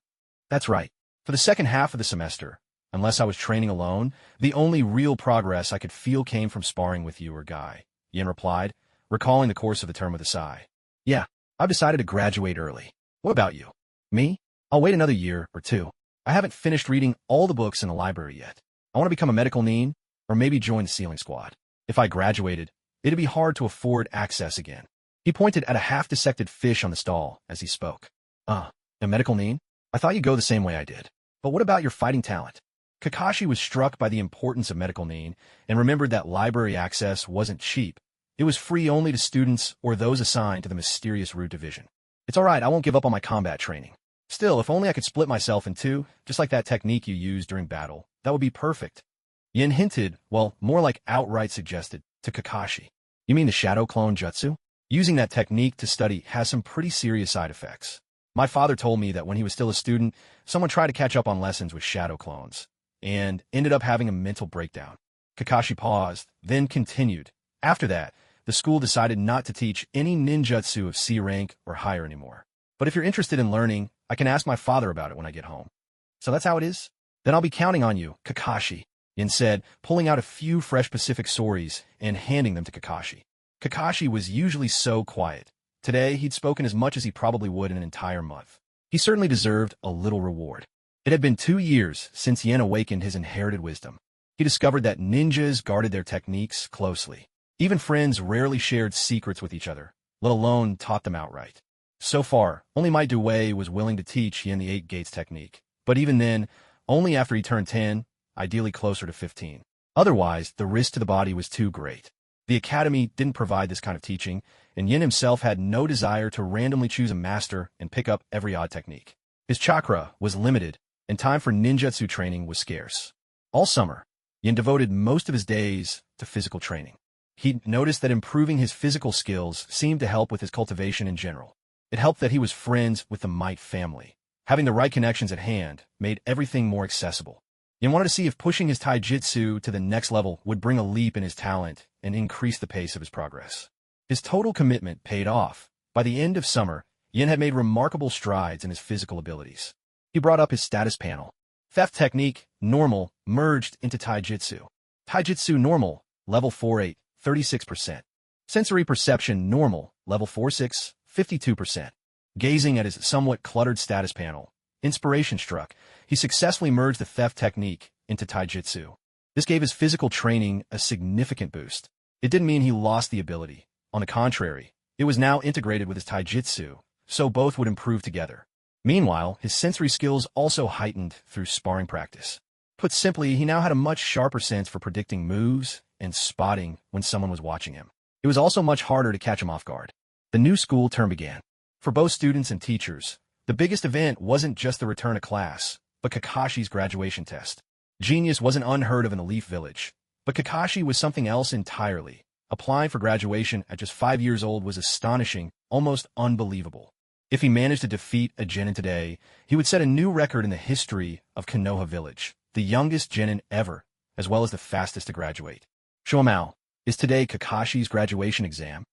"That's right. For the second half of the semester, unless I was training alone, the only real progress I could feel came from sparring with you or Guy," Yin replied, recalling the course of the term with a sigh. "Yeah, I've decided to graduate early. What about you?" "Me? I'll wait another year or two. I haven't finished reading all the books in the library yet. I want to become a medical nin, or maybe join the sealing squad. If I graduated, it'd be hard to afford access again." He pointed at a half-dissected fish on the stall as he spoke. A medical nin? I thought you'd go the same way I did. But what about your fighting talent?" Kakashi was struck by the importance of medical nin and remembered that library access wasn't cheap. It was free only to students or those assigned to the mysterious root division. "It's all right, I won't give up on my combat training. Still, if only I could split myself in two, just like that technique you used during battle, that would be perfect." Yin hinted, well, more like outright suggested, to Kakashi. "You mean the shadow clone jutsu? Using that technique to study has some pretty serious side effects. My father told me that when he was still a student, someone tried to catch up on lessons with shadow clones, and ended up having a mental breakdown." Kakashi paused, then continued. "After that, the school decided not to teach any ninjutsu of C rank or higher anymore. But if you're interested in learning, I can ask my father about it when I get home." "So that's how it is? Then I'll be counting on you, Kakashi," Yin said, pulling out a few fresh Pacific Soris and handing them to Kakashi. Kakashi was usually so quiet. Today, he'd spoken as much as he probably would in an entire month. He certainly deserved a little reward. It had been 2 years since Yin awakened his inherited wisdom. He discovered that ninjas guarded their techniques closely. Even friends rarely shared secrets with each other, let alone taught them outright. So far, only Might Due was willing to teach Yin the 8 Gates technique, but even then, only after he turned 10, ideally closer to 15. Otherwise, the risk to the body was too great. The academy didn't provide this kind of teaching, and Yin himself had no desire to randomly choose a master and pick up every odd technique. His chakra was limited, and time for ninjutsu training was scarce. All summer, Yin devoted most of his days to physical training. He'd noticed that improving his physical skills seemed to help with his cultivation in general. It helped that he was friends with the Might family. Having the right connections at hand made everything more accessible. Yin wanted to see if pushing his taijutsu to the next level would bring a leap in his talent and increase the pace of his progress. His total commitment paid off. By the end of summer, Yin had made remarkable strides in his physical abilities. He brought up his status panel. Theft technique, normal, merged into taijutsu. Taijutsu normal, level 4-8, 36%. Sensory perception normal, level 4-6, 52%. Gazing at his somewhat cluttered status panel, inspiration struck. He successfully merged the theft technique into taijutsu. This gave his physical training a significant boost. It didn't mean he lost the ability. On the contrary, it was now integrated with his taijutsu, so both would improve together. Meanwhile, his sensory skills also heightened through sparring practice. Put simply, he now had a much sharper sense for predicting moves and spotting when someone was watching him. It was also much harder to catch him off guard. The new school term began. For both students and teachers, the biggest event wasn't just the return of class, but Kakashi's graduation test. Genius wasn't unheard of in the Leaf Village, but Kakashi was something else entirely. Applying for graduation at just 5 years old was astonishing, almost unbelievable. If he managed to defeat a genin today, he would set a new record in the history of Konoha Village, the youngest genin ever, as well as the fastest to graduate. Shoumao, is today Kakashi's graduation exam?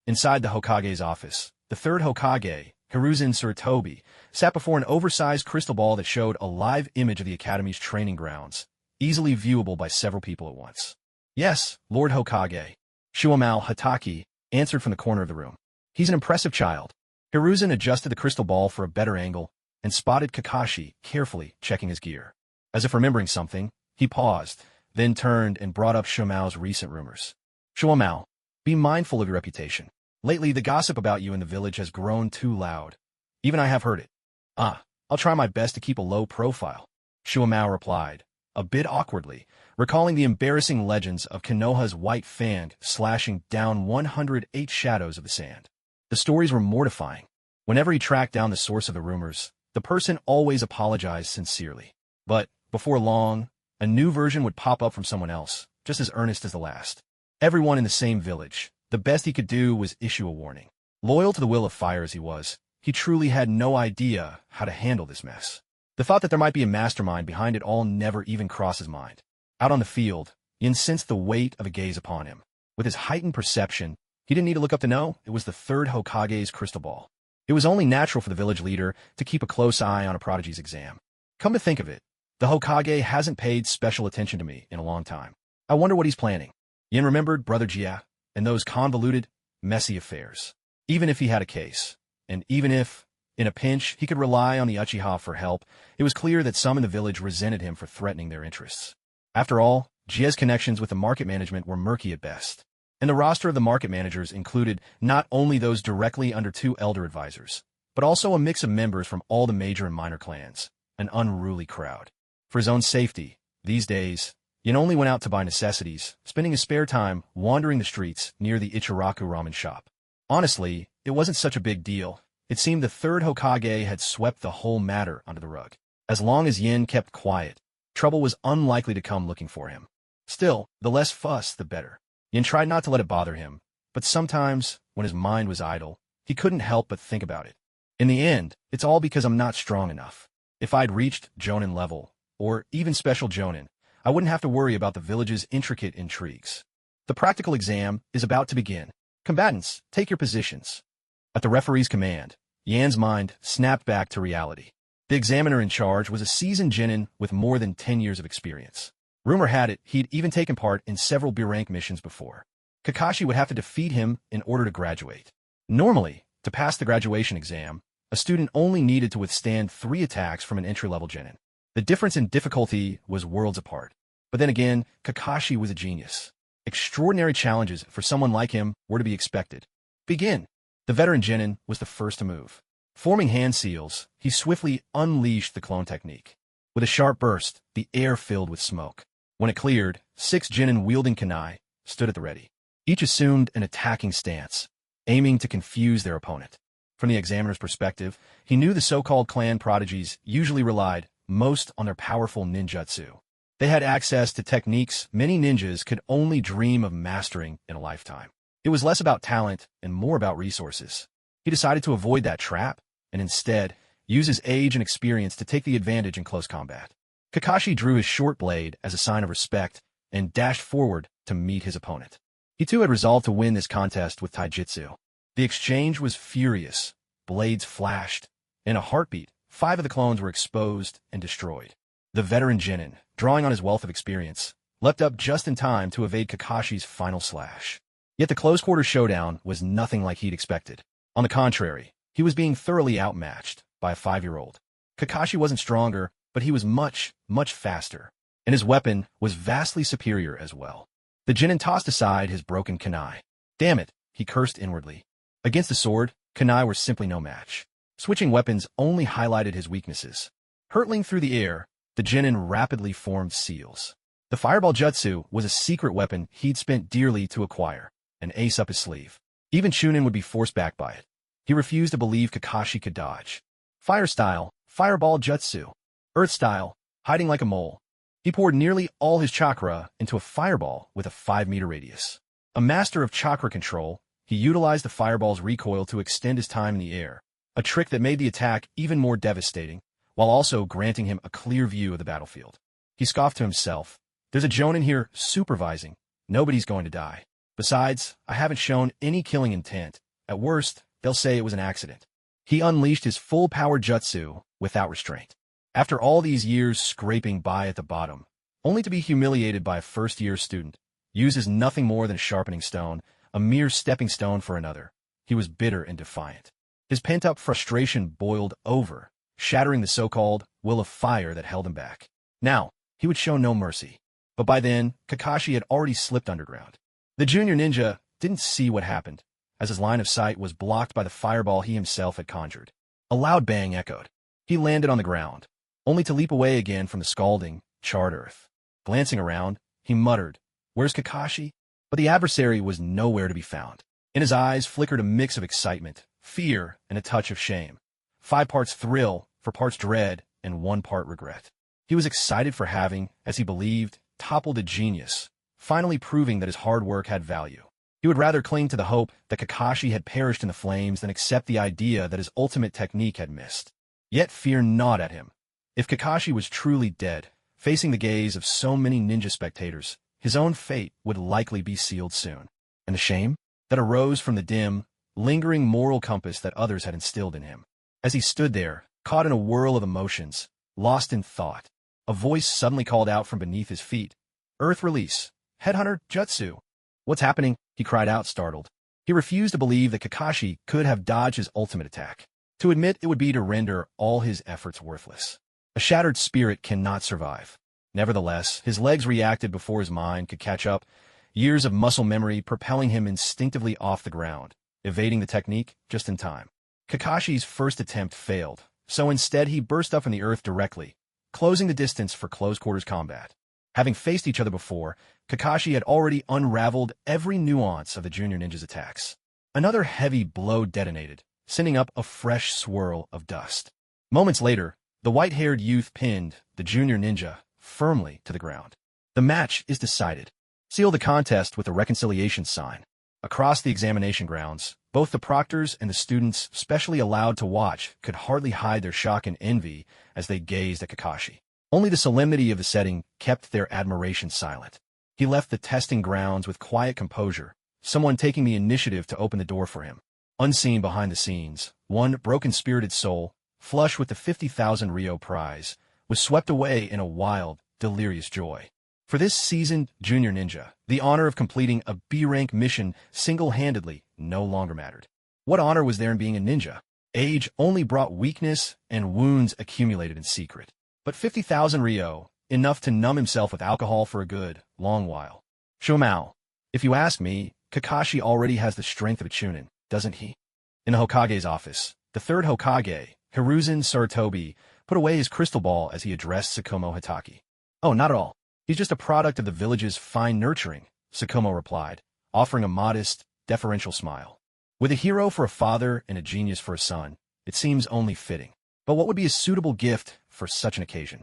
Inside the Hokage's office, the third Hokage, Hiruzen Tsurutobi, sat before an oversized crystal ball that showed a live image of the Academy's training grounds, easily viewable by several people at once. "Yes, Lord Hokage," Shoumao Hataki answered from the corner of the room. "He's an impressive child." Hiruzen adjusted the crystal ball for a better angle, and spotted Kakashi carefully checking his gear. As if remembering something, he paused, then turned and brought up Shumao's recent rumors. Shumao, be mindful of your reputation. Lately, the gossip about you in the village has grown too loud. Even I have heard it. I'll try my best to keep a low profile, Shumao replied, a bit awkwardly, recalling the embarrassing legends of Konoha's white fang slashing down 108 shadows of the sand. The stories were mortifying. Whenever he tracked down the source of the rumors, the person always apologized sincerely. But, before long, a new version would pop up from someone else, just as earnest as the last. Everyone in the same village. The best he could do was issue a warning. Loyal to the will of fire as he was, he truly had no idea how to handle this mess. The thought that there might be a mastermind behind it all never even crossed his mind. Out on the field, Yin sensed the weight of a gaze upon him. With his heightened perception, he didn't need to look up to know it was the third Hokage's crystal ball. It was only natural for the village leader to keep a close eye on a prodigy's exam. Come to think of it, the Hokage hasn't paid special attention to me in a long time. I wonder what he's planning. Yin remembered Brother Jia and those convoluted, messy affairs. Even if he had a case, and even if, in a pinch, he could rely on the Uchiha for help, it was clear that some in the village resented him for threatening their interests. After all, Jia's connections with the market management were murky at best. And the roster of the market managers included not only those directly under two elder advisors, but also a mix of members from all the major and minor clans, an unruly crowd. For his own safety, these days, Yin only went out to buy necessities, spending his spare time wandering the streets near the Ichiraku ramen shop. Honestly, it wasn't such a big deal. It seemed the third Hokage had swept the whole matter under the rug. As long as Yin kept quiet, trouble was unlikely to come looking for him. Still, the less fuss, the better. Yin tried not to let it bother him, but sometimes, when his mind was idle, he couldn't help but think about it. In the end, it's all because I'm not strong enough. If I'd reached Jonin level, or even special Jonin, I wouldn't have to worry about the village's intricate intrigues. The practical exam is about to begin. Combatants, take your positions. At the referee's command, Yan's mind snapped back to reality. The examiner in charge was a seasoned genin with more than 10 years of experience. Rumor had it he'd even taken part in several B-rank missions before. Kakashi would have to defeat him in order to graduate. Normally, to pass the graduation exam, a student only needed to withstand 3 attacks from an entry-level genin. The difference in difficulty was worlds apart. But then again, Kakashi was a genius. Extraordinary challenges for someone like him were to be expected. Begin. The veteran genin was the first to move. Forming hand seals, he swiftly unleashed the clone technique. With a sharp burst, the air filled with smoke. When it cleared, 6 genin wielding kunai stood at the ready. Each assumed an attacking stance, aiming to confuse their opponent. From the examiner's perspective, he knew the so-called clan prodigies usually relied most on their powerful ninjutsu. They had access to techniques many ninjas could only dream of mastering in a lifetime. It was less about talent and more about resources. He decided to avoid that trap and instead use his age and experience to take the advantage in close combat. Kakashi drew his short blade as a sign of respect and dashed forward to meet his opponent. He too had resolved to win this contest with taijutsu. The exchange was furious. Blades flashed. In a heartbeat, 5 of the clones were exposed and destroyed. The veteran genin, drawing on his wealth of experience, leapt up just in time to evade Kakashi's final slash. Yet the close-quarter showdown was nothing like he'd expected. On the contrary, he was being thoroughly outmatched by a 5-year-old. Kakashi wasn't stronger, but he was much, much faster, and his weapon was vastly superior as well. The genin tossed aside his broken kunai. Damn it, he cursed inwardly. Against the sword, kunai were simply no match. Switching weapons only highlighted his weaknesses. Hurtling through the air, the genin rapidly formed seals. The fireball jutsu was a secret weapon he'd spent dearly to acquire, an ace up his sleeve. Even Chunin would be forced back by it. He refused to believe Kakashi could dodge. Fire style, fireball jutsu. Earth style, hiding like a mole. He poured nearly all his chakra into a fireball with a 5-meter radius. A master of chakra control, he utilized the fireball's recoil to extend his time in the air, a trick that made the attack even more devastating, while also granting him a clear view of the battlefield. He scoffed to himself. There's a Jonin here supervising. Nobody's going to die. Besides, I haven't shown any killing intent. At worst, they'll say it was an accident. He unleashed his full-power jutsu without restraint. After all these years scraping by at the bottom, only to be humiliated by a first-year student, used as nothing more than a sharpening stone, a mere stepping stone for another, he was bitter and defiant. His pent-up frustration boiled over, shattering the so-called will of fire that held him back. Now, he would show no mercy. But by then, Kakashi had already slipped underground. The junior ninja didn't see what happened, as his line of sight was blocked by the fireball he himself had conjured. A loud bang echoed. He landed on the ground, only to leap away again from the scalding, charred earth. Glancing around, he muttered, "Where's Kakashi?" But the adversary was nowhere to be found. In his eyes flickered a mix of excitement, fear, and a touch of shame. 5 parts thrill, 4 parts dread, and 1 part regret. He was excited for having, as he believed, toppled a genius, finally proving that his hard work had value. He would rather cling to the hope that Kakashi had perished in the flames than accept the idea that his ultimate technique had missed. Yet fear gnawed at him. If Kakashi was truly dead, facing the gaze of so many ninja spectators, his own fate would likely be sealed soon. And the shame that arose from the dim, lingering moral compass that others had instilled in him. As he stood there, caught in a whirl of emotions, lost in thought, a voice suddenly called out from beneath his feet, "Earth release! Headhunter, Jutsu!" "What's happening?" he cried out, startled. He refused to believe that Kakashi could have dodged his ultimate attack. To admit it would be to render all his efforts worthless. A shattered spirit cannot survive. Nevertheless, his legs reacted before his mind could catch up, years of muscle memory propelling him instinctively off the ground, evading the technique just in time. Kakashi's first attempt failed, so instead he burst up from the earth directly, closing the distance for close-quarters combat. Having faced each other before, Kakashi had already unraveled every nuance of the junior ninja's attacks. Another heavy blow detonated, sending up a fresh swirl of dust. Moments later, the white-haired youth pinned the junior ninja firmly to the ground. The match is decided. Seal the contest with a reconciliation sign. Across the examination grounds, both the proctors and the students specially allowed to watch could hardly hide their shock and envy as they gazed at Kakashi. Only the solemnity of the setting kept their admiration silent. He left the testing grounds with quiet composure, someone taking the initiative to open the door for him. Unseen behind the scenes, one broken-spirited soul, flush with the 50,000 Ryo prize, was swept away in a wild, delirious joy. For this seasoned junior ninja, the honor of completing a B-rank mission single-handedly no longer mattered. What honor was there in being a ninja? Age only brought weakness and wounds accumulated in secret. But 50,000 Ryo, enough to numb himself with alcohol for a good, long while. Shomao. If you ask me, Kakashi already has the strength of a Chunin, doesn't he? In the Hokage's office, the third Hokage, Hiruzen Sarutobi, put away his crystal ball as he addressed Tsukumo Hitaki. "Oh, not at all. He's just a product of the village's fine nurturing," Tsukumo replied, offering a modest, deferential smile. With a hero for a father and a genius for a son, it seems only fitting. But what would be a suitable gift for such an occasion?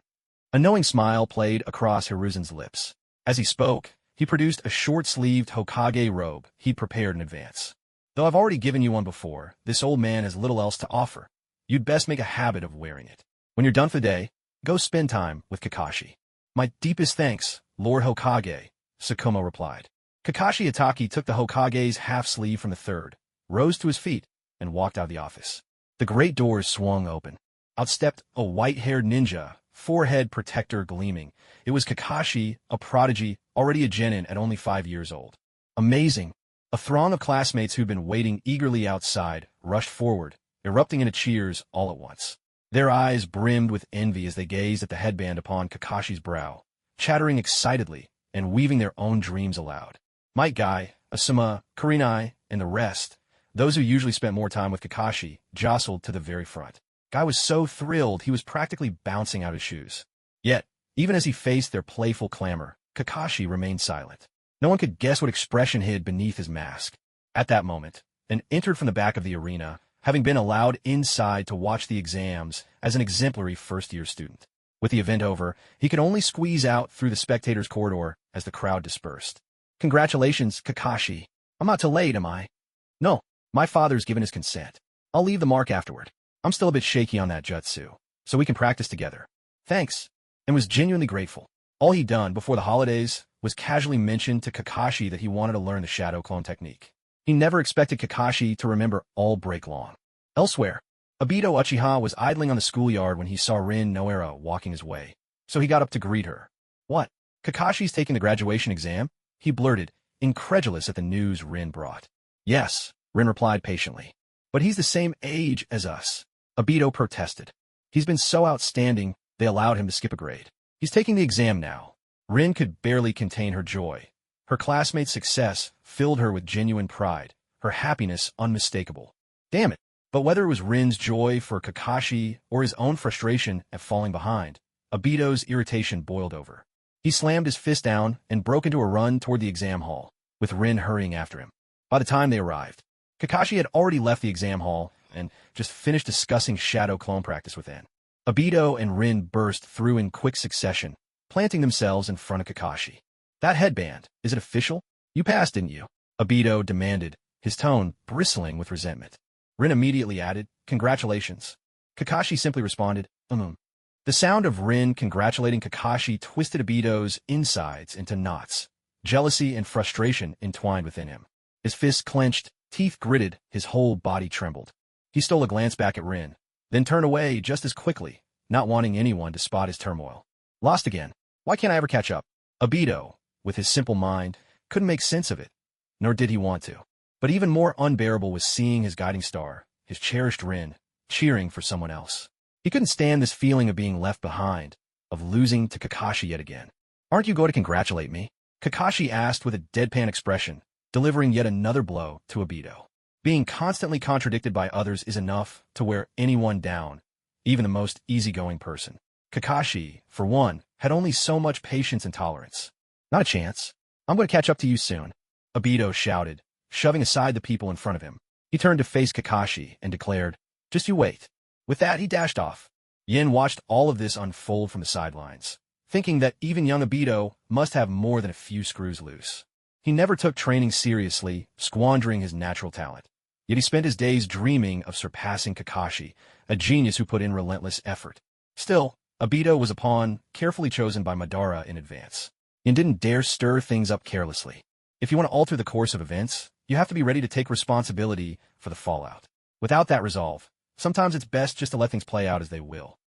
A knowing smile played across Hiruzen's lips. As he spoke, he produced a short-sleeved Hokage robe he'd prepared in advance. "Though I've already given you one before, this old man has little else to offer. You'd best make a habit of wearing it. When you're done for the day, go spend time with Kakashi." "My deepest thanks, Lord Hokage," Tsukumo replied. Kakashi Hitaki took the Hokage's half-sleeve from the third, rose to his feet, and walked out of the office. The great doors swung open. Out stepped a white-haired ninja, forehead protector gleaming. It was Kakashi, a prodigy, already a genin at only 5 years old. Amazing! A throng of classmates who'd been waiting eagerly outside rushed forward, erupting into cheers all at once. Their eyes brimmed with envy as they gazed at the headband upon Kakashi's brow, chattering excitedly and weaving their own dreams aloud. Might Guy, Asuma, Kurenai, and the rest, those who usually spent more time with Kakashi, jostled to the very front. Guy was so thrilled he was practically bouncing out his shoes. Yet, even as he faced their playful clamor, Kakashi remained silent. No one could guess what expression hid beneath his mask. At that moment, an entered from the back of the arena, having been allowed inside to watch the exams as an exemplary first-year student. With the event over, he could only squeeze out through the spectators' corridor as the crowd dispersed. "Congratulations, Kakashi. I'm not too late, am I?" "No, my father's given his consent. I'll leave the mark afterward. I'm still a bit shaky on that jutsu, so we can practice together." "Thanks," and was genuinely grateful. All he'd done before the holidays was casually mention to Kakashi that he wanted to learn the shadow clone technique. He never expected Kakashi to remember all break long. Elsewhere, Obito Uchiha was idling on the schoolyard when he saw Rin Noera walking his way, so he got up to greet her. "What? Kakashi's taking the graduation exam?" he blurted, incredulous at the news Rin brought. "Yes," Rin replied patiently. "But he's the same age as us," Obito protested. He's been so outstanding, they allowed him to skip a grade. He's taking the exam now. Rin could barely contain her joy. Her classmate's success filled her with genuine pride, her happiness unmistakable. Damn it. But whether it was Rin's joy for Kakashi or his own frustration at falling behind, Obito's irritation boiled over. He slammed his fist down and broke into a run toward the exam hall, with Rin hurrying after him. By the time they arrived, Kakashi had already left the exam hall and just finished discussing shadow clone practice within. Obito and Rin burst through in quick succession, planting themselves in front of Kakashi. That headband, is it official? You passed, didn't you? Obito demanded, his tone bristling with resentment. Rin immediately added, congratulations. Kakashi simply responded, The sound of Rin congratulating Kakashi twisted Obito's insides into knots. Jealousy and frustration entwined within him. His fists clenched, teeth gritted, his whole body trembled. He stole a glance back at Rin, then turned away just as quickly, not wanting anyone to spot his turmoil. Lost again. Why can't I ever catch up? Obito, with his simple mind, couldn't make sense of it, nor did he want to. But even more unbearable was seeing his guiding star, his cherished Rin, cheering for someone else. He couldn't stand this feeling of being left behind, of losing to Kakashi yet again. Aren't you going to congratulate me? Kakashi asked with a deadpan expression, delivering yet another blow to Obito. Being constantly contradicted by others is enough to wear anyone down, even the most easygoing person. Kakashi, for one, had only so much patience and tolerance. Not a chance. I'm going to catch up to you soon, Obito shouted, shoving aside the people in front of him. He turned to face Kakashi and declared, just you wait. With that, he dashed off. Yin watched all of this unfold from the sidelines, thinking that even young Obito must have more than a few screws loose. He never took training seriously, squandering his natural talent. Yet he spent his days dreaming of surpassing Kakashi, a genius who put in relentless effort. Still, Obito was a pawn carefully chosen by Madara in advance, and didn't dare stir things up carelessly. If you want to alter the course of events, you have to be ready to take responsibility for the fallout. Without that resolve, sometimes it's best just to let things play out as they will.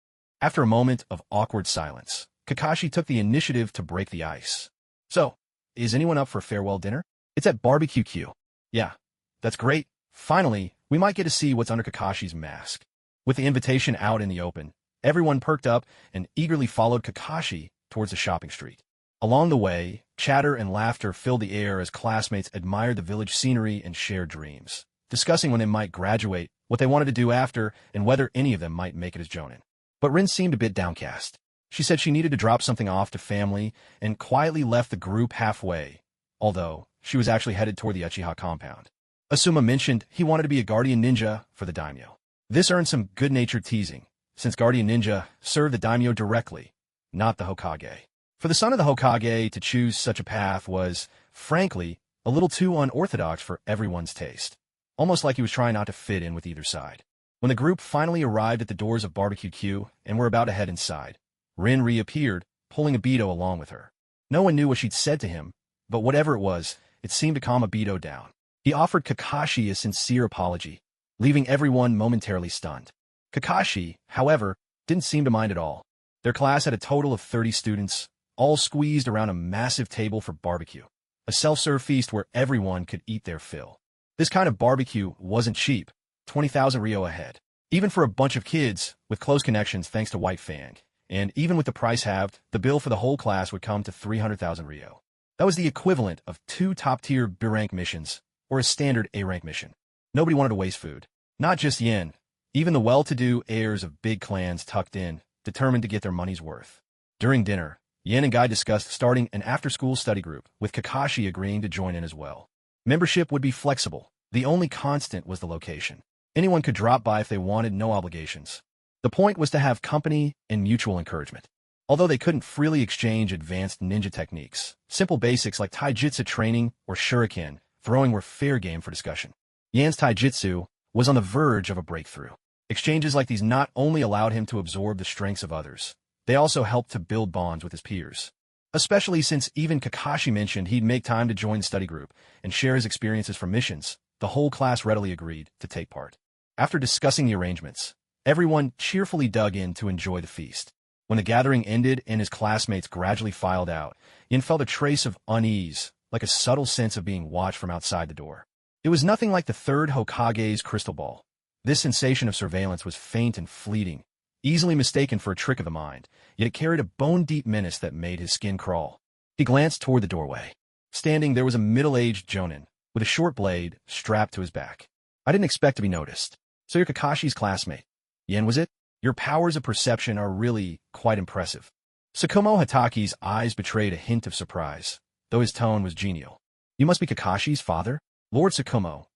After a moment of awkward silence, Kakashi took the initiative to break the ice. So, is anyone up for a farewell dinner? It's at Barbecue Q. Yeah, that's great. Finally, we might get to see what's under Kakashi's mask. With the invitation out in the open, everyone perked up and eagerly followed Kakashi towards the shopping street. Along the way, chatter and laughter filled the air as classmates admired the village scenery and shared dreams, discussing when they might graduate, what they wanted to do after, and whether any of them might make it as Jonin. But Rin seemed a bit downcast. She said she needed to drop something off to family and quietly left the group halfway, although she was actually headed toward the Uchiha compound. Asuma mentioned he wanted to be a guardian ninja for the daimyo. This earned some good-natured teasing, since guardian ninja served the daimyo directly, not the Hokage. For the son of the Hokage to choose such a path was, frankly, a little too unorthodox for everyone's taste, almost like he was trying not to fit in with either side. When the group finally arrived at the doors of Barbecue Q and were about to head inside, Rin reappeared, pulling Obito along with her. No one knew what she'd said to him, but whatever it was, it seemed to calm Obito down. He offered Kakashi a sincere apology, leaving everyone momentarily stunned. Kakashi, however, didn't seem to mind at all. Their class had a total of 30 students, all squeezed around a massive table for barbecue, a self-serve feast where everyone could eat their fill. This kind of barbecue wasn't cheap, 20,000 Ryo a head. Even for a bunch of kids with close connections thanks to White Fang, and even with the price halved, the bill for the whole class would come to 300,000 Ryo. That was the equivalent of 2 top-tier B-rank missions, or a standard A-rank mission. Nobody wanted to waste food. Not just Yin. Even the well-to-do heirs of big clans tucked in, determined to get their money's worth. During dinner, Yin and Guy discussed starting an after-school study group, with Kakashi agreeing to join in as well. Membership would be flexible. The only constant was the location. Anyone could drop by if they wanted, no obligations. The point was to have company and mutual encouragement. Although they couldn't freely exchange advanced ninja techniques, simple basics like taijutsu training or shuriken throwing were fair game for discussion. Yan's taijutsu was on the verge of a breakthrough. Exchanges like these not only allowed him to absorb the strengths of others, they also helped to build bonds with his peers. Especially since even Kakashi mentioned he'd make time to join the study group and share his experiences from missions, the whole class readily agreed to take part. After discussing the arrangements, everyone cheerfully dug in to enjoy the feast. When the gathering ended and his classmates gradually filed out, Yin felt a trace of unease, like a subtle sense of being watched from outside the door. It was nothing like the third Hokage's crystal ball. This sensation of surveillance was faint and fleeting, easily mistaken for a trick of the mind, yet it carried a bone-deep menace that made his skin crawl. He glanced toward the doorway. Standing there was a middle-aged Chunin, with a short blade strapped to his back. I didn't expect to be noticed. So you're Kakashi's classmate. Yen, was it? Your powers of perception are really quite impressive. Tsukumo Hataki's eyes betrayed a hint of surprise, though his tone was genial. You must be Kakashi's father? Lord Tsukumo.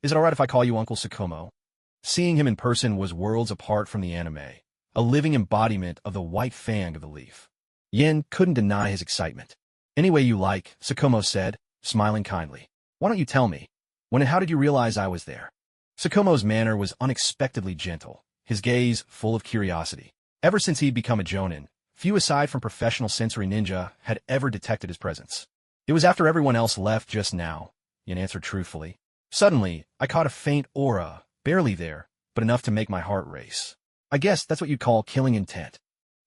Is it alright if I call you Uncle Tsukumo? Seeing him in person was worlds apart from the anime, a living embodiment of the white fang of the leaf. Yen couldn't deny his excitement. Any way you like, Tsukumo said, smiling kindly. Why don't you tell me? When and how did you realize I was there? Tsukumo's manner was unexpectedly gentle, his gaze full of curiosity. Ever since he'd become a jonin, few aside from professional sensory ninja had ever detected his presence. It was after everyone else left just now, Yen answered truthfully. Suddenly, I caught a faint aura, barely there, but enough to make my heart race. I guess that's what you'd call killing intent.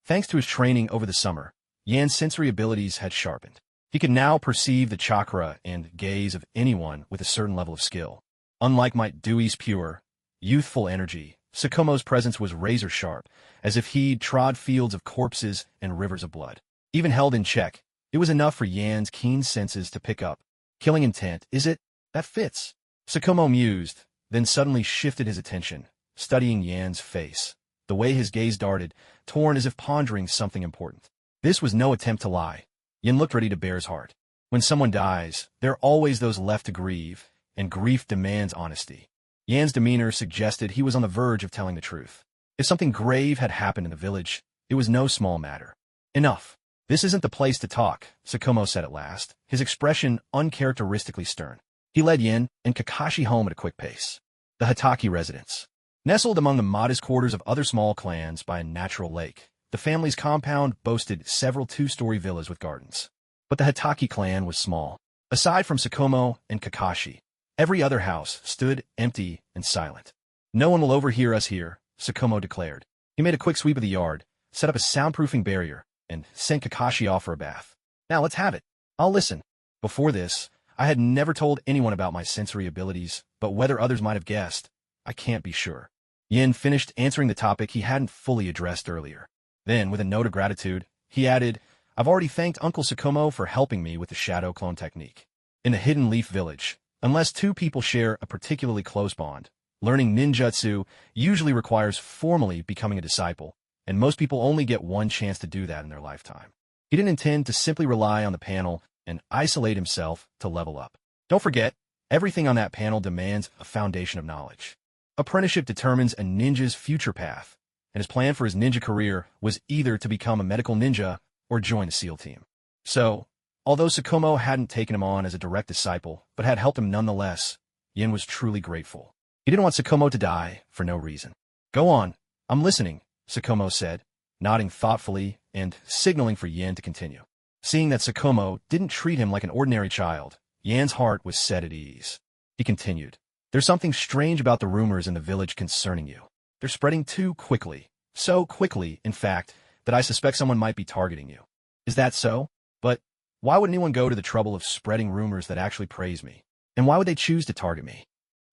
Thanks to his training over the summer, Yan's sensory abilities had sharpened. He could now perceive the chakra and gaze of anyone with a certain level of skill. Unlike Might Dewey's pure, youthful energy, Tsukumo's presence was razor-sharp, as if he'd trod fields of corpses and rivers of blood. Even held in check, it was enough for Yan's keen senses to pick up. Killing intent, is it? That fits. Tsukumo mused, then suddenly shifted his attention, studying Yan's face. The way his gaze darted, torn as if pondering something important. This was no attempt to lie. Yen looked ready to bare his heart. When someone dies, there are always those left to grieve, and grief demands honesty. Yan's demeanor suggested he was on the verge of telling the truth. If something grave had happened in the village, it was no small matter. Enough. This isn't the place to talk, Tsukumo said at last, his expression uncharacteristically stern. He led Yen and Kakashi home at a quick pace. The Hataki residence. Nestled among the modest quarters of other small clans by a natural lake, the family's compound boasted several two-story villas with gardens. But the Hataki clan was small. Aside from Tsukumo and Kakashi, every other house stood empty and silent. No one will overhear us here, Tsukumo declared. He made a quick sweep of the yard, set up a soundproofing barrier, and sent Kakashi off for a bath. Now let's have it. I'll listen. Before this, I had never told anyone about my sensory abilities, but whether others might have guessed, I can't be sure. Yen finished answering the topic he hadn't fully addressed earlier. Then, with a note of gratitude, he added, I've already thanked Uncle Tsukumo for helping me with the shadow clone technique. In the Hidden Leaf Village, unless two people share a particularly close bond, learning ninjutsu usually requires formally becoming a disciple, and most people only get one chance to do that in their lifetime. He didn't intend to simply rely on the panel and isolate himself to level up. Don't forget, everything on that panel demands a foundation of knowledge. Apprenticeship determines a ninja's future path, and his plan for his ninja career was either to become a medical ninja or join the SEAL team. So, although Tsukumo hadn't taken him on as a direct disciple, but had helped him nonetheless, Yen was truly grateful. He didn't want Tsukumo to die for no reason. Go on, I'm listening, Tsukumo said, nodding thoughtfully and signaling for Yen to continue. Seeing that Tsukumo didn't treat him like an ordinary child, Yan's heart was set at ease. He continued, There's something strange about the rumors in the village concerning you. They're spreading too quickly. So quickly, in fact, that I suspect someone might be targeting you. Is that so? But why would anyone go to the trouble of spreading rumors that actually praise me? And why would they choose to target me?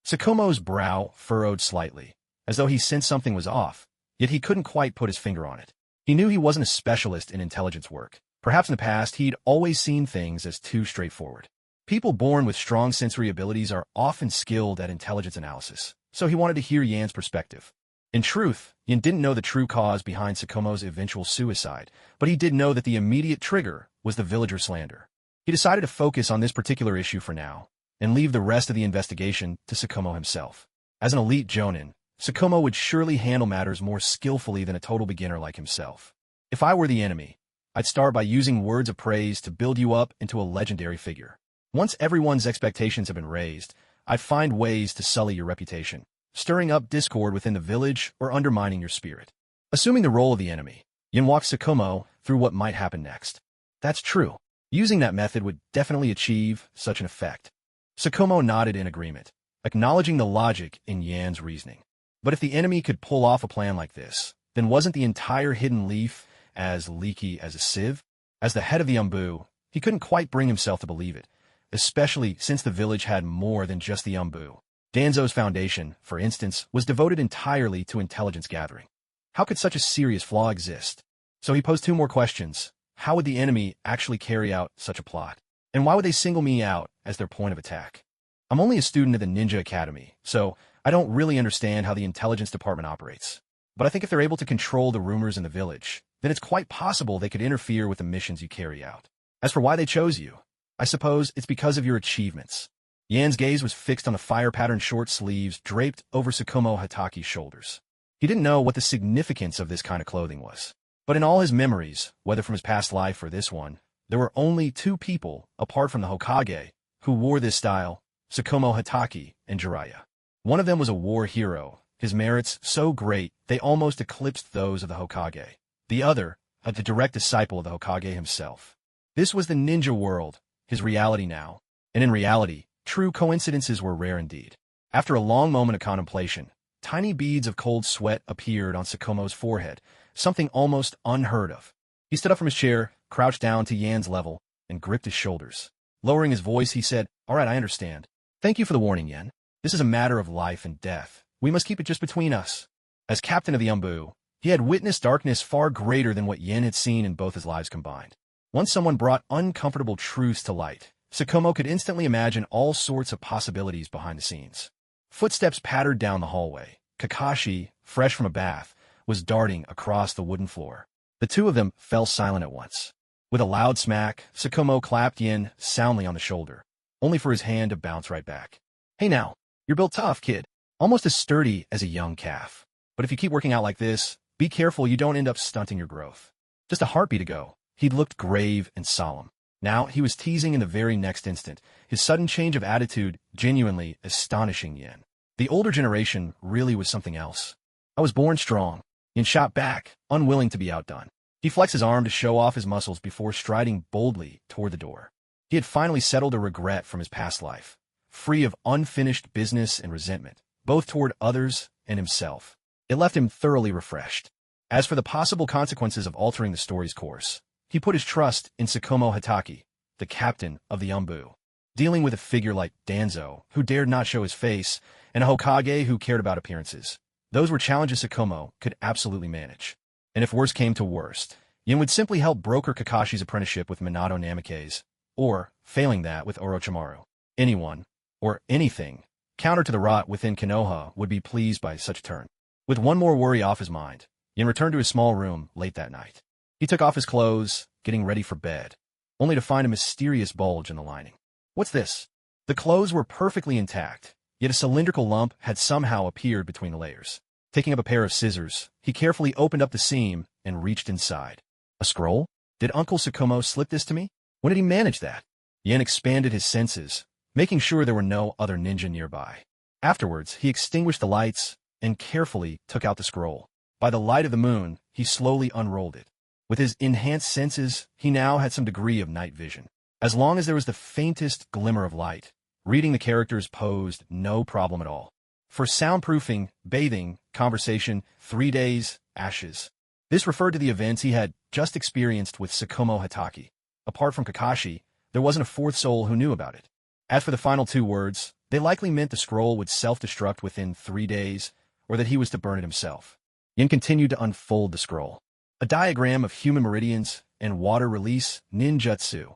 Tsukumo's brow furrowed slightly, as though he sensed something was off, yet he couldn't quite put his finger on it. He knew he wasn't a specialist in intelligence work. Perhaps in the past, he'd always seen things as too straightforward. People born with strong sensory abilities are often skilled at intelligence analysis, so he wanted to hear Yan's perspective. In truth, Yen didn't know the true cause behind Tsukumo's eventual suicide, but he did know that the immediate trigger was the villager slander. He decided to focus on this particular issue for now, and leave the rest of the investigation to Tsukumo himself. As an elite jonin, Tsukumo would surely handle matters more skillfully than a total beginner like himself. If I were the enemy, I'd start by using words of praise to build you up into a legendary figure. Once everyone's expectations have been raised, I'd find ways to sully your reputation, stirring up discord within the village or undermining your spirit. Assuming the role of the enemy, Yen walked Tsukumo through what might happen next. That's true. Using that method would definitely achieve such an effect. Tsukumo nodded in agreement, acknowledging the logic in Yan's reasoning. But if the enemy could pull off a plan like this, then wasn't the entire hidden leaf as leaky as a sieve? As the head of the Umbu, he couldn't quite bring himself to believe it, especially since the village had more than just the Umbu. Danzo's foundation, for instance, was devoted entirely to intelligence gathering. How could such a serious flaw exist? So he posed two more questions. How would the enemy actually carry out such a plot? And why would they single me out as their point of attack? I'm only a student at the Ninja Academy, so I don't really understand how the intelligence department operates. But I think if they're able to control the rumors in the village, then it's quite possible they could interfere with the missions you carry out. As for why they chose you, I suppose it's because of your achievements. Yan's gaze was fixed on the fire-patterned short sleeves draped over Tsukumo Hataki's shoulders. He didn't know what the significance of this kind of clothing was. But in all his memories, whether from his past life or this one, there were only two people, apart from the Hokage, who wore this style, Tsukumo Hataki and Jiraiya. One of them was a war hero, his merits so great they almost eclipsed those of the Hokage. The other, the direct disciple of the Hokage himself. This was the ninja world, his reality now. And in reality, true coincidences were rare indeed. After a long moment of contemplation, tiny beads of cold sweat appeared on Tsukumo's forehead, something almost unheard of. He stood up from his chair, crouched down to Yan's level, and gripped his shoulders. Lowering his voice, he said, "All right, I understand. Thank you for the warning, Yan. This is a matter of life and death. We must keep it just between us." As captain of the Umbu, he had witnessed darkness far greater than what Yan had seen in both his lives combined. Once someone brought uncomfortable truths to light, Tsukumo could instantly imagine all sorts of possibilities behind the scenes. Footsteps pattered down the hallway. Kakashi, fresh from a bath, was darting across the wooden floor. The two of them fell silent at once. With a loud smack, Tsukumo clapped Yin soundly on the shoulder, only for his hand to bounce right back. "Hey now, you're built tough, kid. Almost as sturdy as a young calf. But if you keep working out like this, be careful you don't end up stunting your growth." Just a heartbeat ago, he'd looked grave and solemn. Now he was teasing in the very next instant, his sudden change of attitude genuinely astonishing Yin. The older generation really was something else. "I was born strong." Yin shot back, unwilling to be outdone. He flexed his arm to show off his muscles before striding boldly toward the door. He had finally settled a regret from his past life, free of unfinished business and resentment, both toward others and himself. It left him thoroughly refreshed. As for the possible consequences of altering the story's course, he put his trust in Tsukumo Hataki, the captain of the Umbu. Dealing with a figure like Danzo, who dared not show his face, and a Hokage who cared about appearances, those were challenges Tsukumo could absolutely manage. And if worse came to worst, Yin would simply help broker Kakashi's apprenticeship with Minato Namikaze, or, failing that, with Orochimaru. Anyone, or anything, counter to the rot within Konoha would be pleased by such a turn. With one more worry off his mind, Yin returned to his small room late that night. He took off his clothes, getting ready for bed, only to find a mysterious bulge in the lining. What's this? The clothes were perfectly intact, yet a cylindrical lump had somehow appeared between the layers. Taking up a pair of scissors, he carefully opened up the seam and reached inside. A scroll? Did Uncle Tsukumo slip this to me? When did he manage that? Yin expanded his senses, making sure there were no other ninja nearby. Afterwards, he extinguished the lights and carefully took out the scroll. By the light of the moon, he slowly unrolled it. With his enhanced senses, he now had some degree of night vision. As long as there was the faintest glimmer of light, reading the characters posed no problem at all. For soundproofing, bathing, conversation, 3 days, ashes. This referred to the events he had just experienced with Tsukumo Hataki. Apart from Kakashi, there wasn't a fourth soul who knew about it. As for the final two words, they likely meant the scroll would self-destruct within 3 days, or that he was to burn it himself. Yin continued to unfold the scroll. A diagram of human meridians and water release ninjutsu.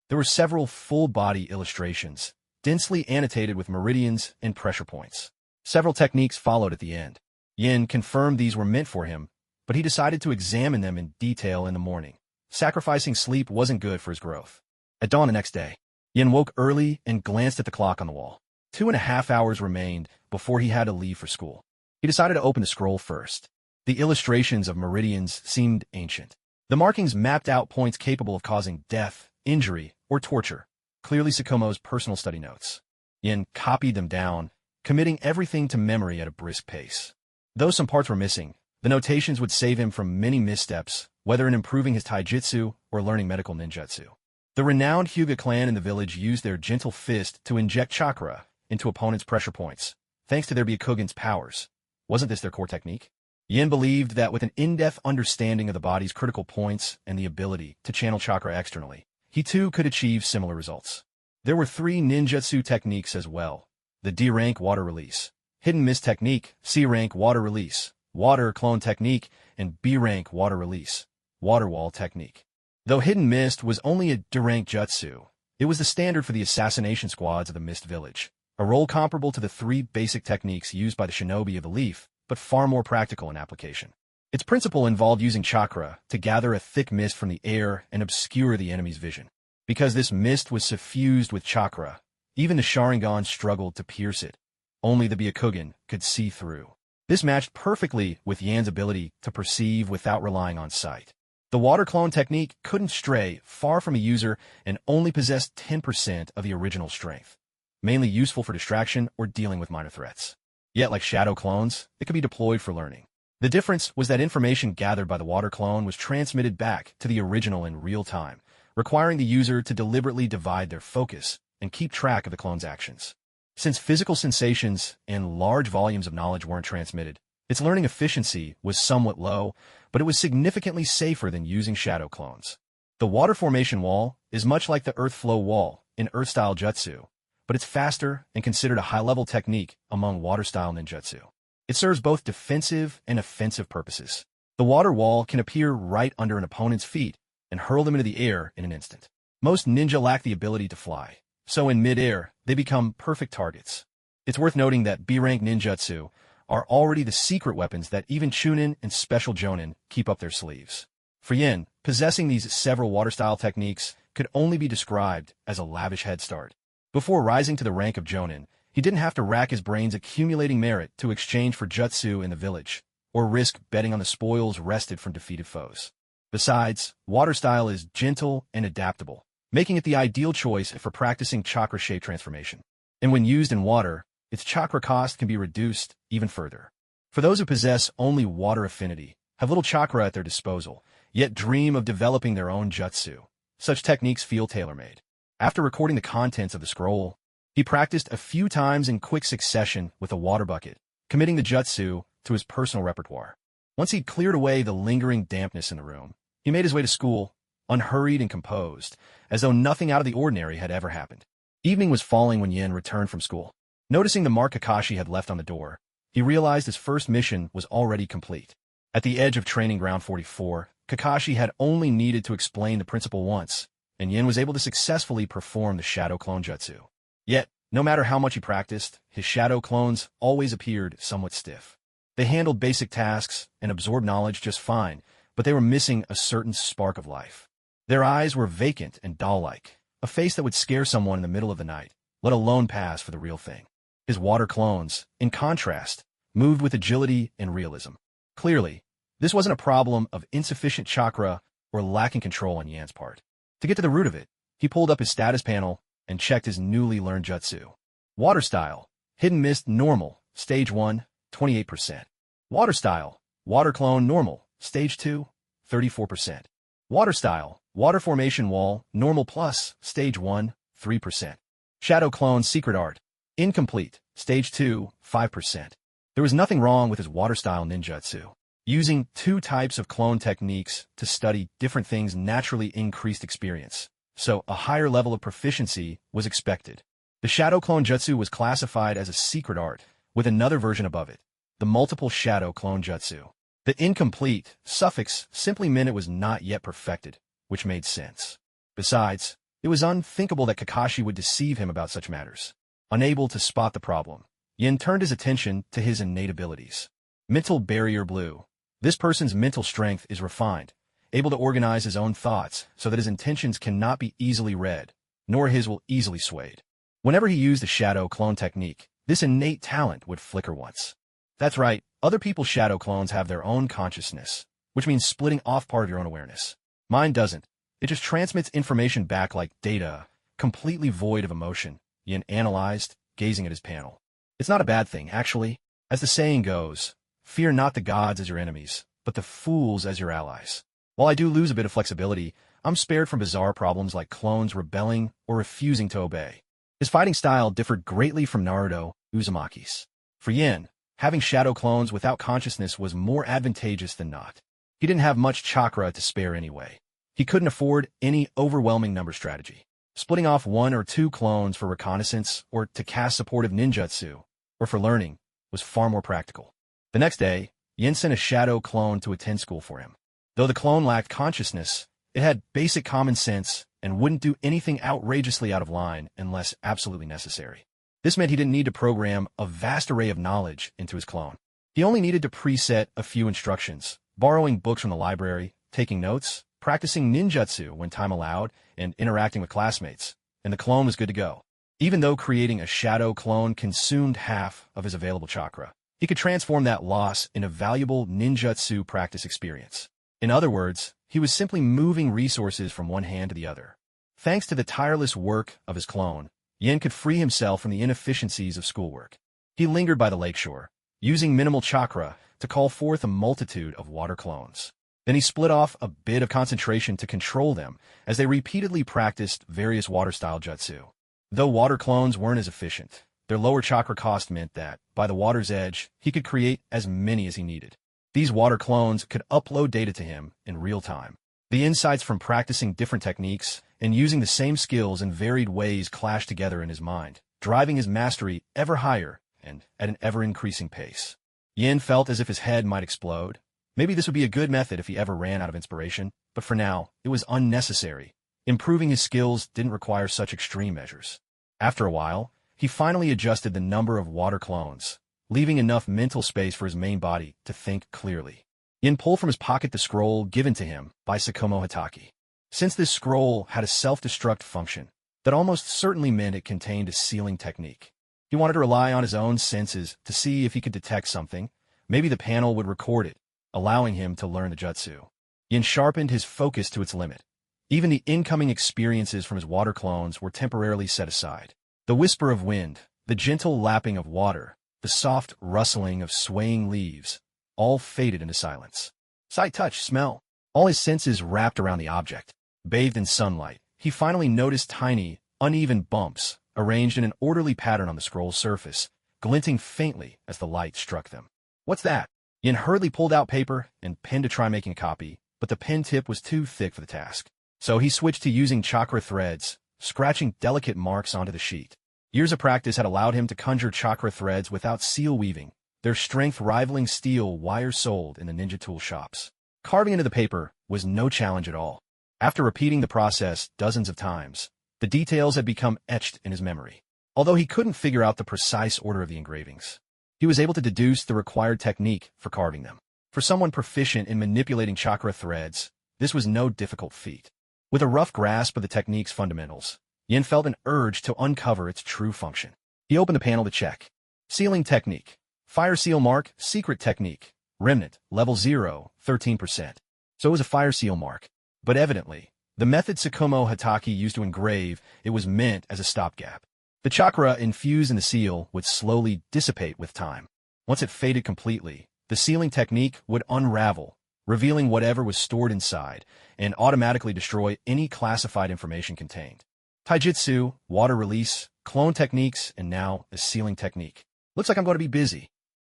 There were several full-body illustrations, densely annotated with meridians and pressure points. Several techniques followed at the end. Yin confirmed these were meant for him, but he decided to examine them in detail in the morning. Sacrificing sleep wasn't good for his growth. At dawn the next day, Yin woke early and glanced at the clock on the wall. 2.5 hours remained before he had to leave for school. He decided to open the scroll first. The illustrations of meridians seemed ancient. The markings mapped out points capable of causing death, injury, or torture, clearly Tsukumo's personal study notes. Yin copied them down, committing everything to memory at a brisk pace. Though some parts were missing, the notations would save him from many missteps, whether in improving his taijutsu or learning medical ninjutsu. The renowned Hyuga clan in the village used their gentle fist to inject chakra into opponents' pressure points, thanks to their Byakugan's powers. Wasn't this their core technique? Yin believed that with an in-depth understanding of the body's critical points and the ability to channel chakra externally, he too could achieve similar results. There were 3 ninjutsu techniques as well. The D-rank water release, hidden mist technique, C-rank water release, water clone technique, and B-rank water release, water wall technique. Though Hidden Mist was only a D-rank jutsu, it was the standard for the assassination squads of the Mist Village, a role comparable to the 3 basic techniques used by the shinobi of the Leaf, but far more practical in application. Its principle involved using chakra to gather a thick mist from the air and obscure the enemy's vision. Because this mist was suffused with chakra, even the Sharingan struggled to pierce it. Only the Byakugan could see through. This matched perfectly with Yan's ability to perceive without relying on sight. The water clone technique couldn't stray far from a user and only possessed 10% of the original strength, mainly useful for distraction or dealing with minor threats. Yet, like shadow clones, it could be deployed for learning. The difference was that information gathered by the water clone was transmitted back to the original in real time, requiring the user to deliberately divide their focus and keep track of the clone's actions. Since physical sensations and large volumes of knowledge weren't transmitted, its learning efficiency was somewhat low, but it was significantly safer than using shadow clones. The water formation wall is much like the earth flow wall in earth-style jutsu, but it's faster and considered a high-level technique among water-style ninjutsu. It serves both defensive and offensive purposes. The water wall can appear right under an opponent's feet and hurl them into the air in an instant. Most ninja lack the ability to fly, so in mid-air, they become perfect targets. It's worth noting that B-rank ninjutsu are already the secret weapons that even Chunin and special jonin keep up their sleeves. For Yin, possessing these several water-style techniques could only be described as a lavish head start. Before rising to the rank of jonin, he didn't have to rack his brains accumulating merit to exchange for jutsu in the village, or risk betting on the spoils wrested from defeated foes. Besides, water style is gentle and adaptable, making it the ideal choice for practicing chakra shape transformation. And when used in water, its chakra cost can be reduced even further. For those who possess only water affinity, have little chakra at their disposal, yet dream of developing their own jutsu, such techniques feel tailor-made. After recording the contents of the scroll, he practiced a few times in quick succession with a water bucket, committing the jutsu to his personal repertoire. Once he'd cleared away the lingering dampness in the room, he made his way to school, unhurried and composed, as though nothing out of the ordinary had ever happened. Evening was falling when Yin returned from school. Noticing the mark Kakashi had left on the door, he realized his first mission was already complete. At the edge of Training Ground 44, Kakashi had only needed to explain the principle once, and Yin was able to successfully perform the shadow clone jutsu. Yet, no matter how much he practiced, his shadow clones always appeared somewhat stiff. They handled basic tasks and absorbed knowledge just fine, but they were missing a certain spark of life. Their eyes were vacant and doll-like, a face that would scare someone in the middle of the night, let alone pass for the real thing. His water clones, in contrast, moved with agility and realism. Clearly, this wasn't a problem of insufficient chakra or lacking control on Yan's part. To get to the root of it, he pulled up his status panel and checked his newly learned jutsu. Water style, Hidden Mist normal, stage 1, 28%. Water style, water clone normal, stage 2, 34%. Water style, water formation wall, normal plus, stage 1, 3%. Shadow clone secret art, incomplete, stage 2, 5%. There was nothing wrong with his water style ninjutsu. Using 2 types of clone techniques to study different things naturally increased experience, so a higher level of proficiency was expected. The shadow clone jutsu was classified as a secret art, with another version above it, the multiple shadow clone jutsu. The incomplete suffix simply meant it was not yet perfected, which made sense. Besides, it was unthinkable that Kakashi would deceive him about such matters. Unable to spot the problem, Yin turned his attention to his innate abilities. Mental barrier blue. This person's mental strength is refined, able to organize his own thoughts so that his intentions cannot be easily read, nor his will easily swayed. Whenever he used the shadow clone technique, this innate talent would flicker once. That's right, other people's shadow clones have their own consciousness, which means splitting off part of your own awareness. Mine doesn't. It just transmits information back like data, completely void of emotion, Yin analyzed, gazing at his panel. It's not a bad thing, actually. As the saying goes, fear not the gods as your enemies, but the fools as your allies. While I do lose a bit of flexibility, I'm spared from bizarre problems like clones rebelling or refusing to obey. His fighting style differed greatly from Naruto Uzumaki's. For Yin, having shadow clones without consciousness was more advantageous than not. He didn't have much chakra to spare anyway. He couldn't afford any overwhelming number strategy. Splitting off 1 or 2 clones for reconnaissance or to cast supportive ninjutsu, or for learning, was far more practical. The next day, Yin sent a shadow clone to attend school for him. Though the clone lacked consciousness, it had basic common sense and wouldn't do anything outrageously out of line unless absolutely necessary. This meant he didn't need to program a vast array of knowledge into his clone. He only needed to preset a few instructions, borrowing books from the library, taking notes, practicing ninjutsu when time allowed, and interacting with classmates, and the clone was good to go. Even though creating a shadow clone consumed half of his available chakra, he could transform that loss into valuable ninjutsu practice experience. In other words, he was simply moving resources from one hand to the other. Thanks to the tireless work of his clone, Yin could free himself from the inefficiencies of schoolwork. He lingered by the lakeshore, using minimal chakra to call forth a multitude of water clones. Then he split off a bit of concentration to control them as they repeatedly practiced various water-style jutsu. Though water clones weren't as efficient, their lower chakra cost meant that, by the water's edge, he could create as many as he needed. These water clones could upload data to him in real time. The insights from practicing different techniques and using the same skills in varied ways clashed together in his mind, driving his mastery ever higher and at an ever-increasing pace. Yin felt as if his head might explode. Maybe this would be a good method if he ever ran out of inspiration, but for now, it was unnecessary. Improving his skills didn't require such extreme measures. After a while, he finally adjusted the number of water clones, leaving enough mental space for his main body to think clearly. Yin pulled from his pocket the scroll given to him by Tsukumo Hatake. Since this scroll had a self-destruct function, that almost certainly meant it contained a sealing technique. He wanted to rely on his own senses to see if he could detect something. Maybe the panel would record it, allowing him to learn the jutsu. Yin sharpened his focus to its limit. Even the incoming experiences from his water clones were temporarily set aside. The whisper of wind, the gentle lapping of water, the soft rustling of swaying leaves, all faded into silence. Sight, touch, smell, all his senses wrapped around the object. Bathed in sunlight, he finally noticed tiny, uneven bumps arranged in an orderly pattern on the scroll's surface, glinting faintly as the light struck them. What's that? Yin hurriedly pulled out paper and pen to try making a copy, but the pen tip was too thick for the task. So he switched to using chakra threads, scratching delicate marks onto the sheet. Years of practice had allowed him to conjure chakra threads without seal weaving, their strength rivaling steel wires sold in the ninja tool shops. Carving into the paper was no challenge at all. After repeating the process dozens of times, the details had become etched in his memory. Although he couldn't figure out the precise order of the engravings, he was able to deduce the required technique for carving them. For someone proficient in manipulating chakra threads, this was no difficult feat. With a rough grasp of the technique's fundamentals, Yin felt an urge to uncover its true function. He opened the panel to check. Sealing technique. Fire seal mark, secret technique. Remnant, level 0, 13%. So it was a fire seal mark. But evidently, the method Tsukumo Hatake used to engrave it was meant as a stopgap. The chakra infused in the seal would slowly dissipate with time. Once it faded completely, the sealing technique would unravel, revealing whatever was stored inside, and automatically destroy any classified information contained. Taijutsu, water release, clone techniques, and now a sealing technique. Looks like I'm going to be busy.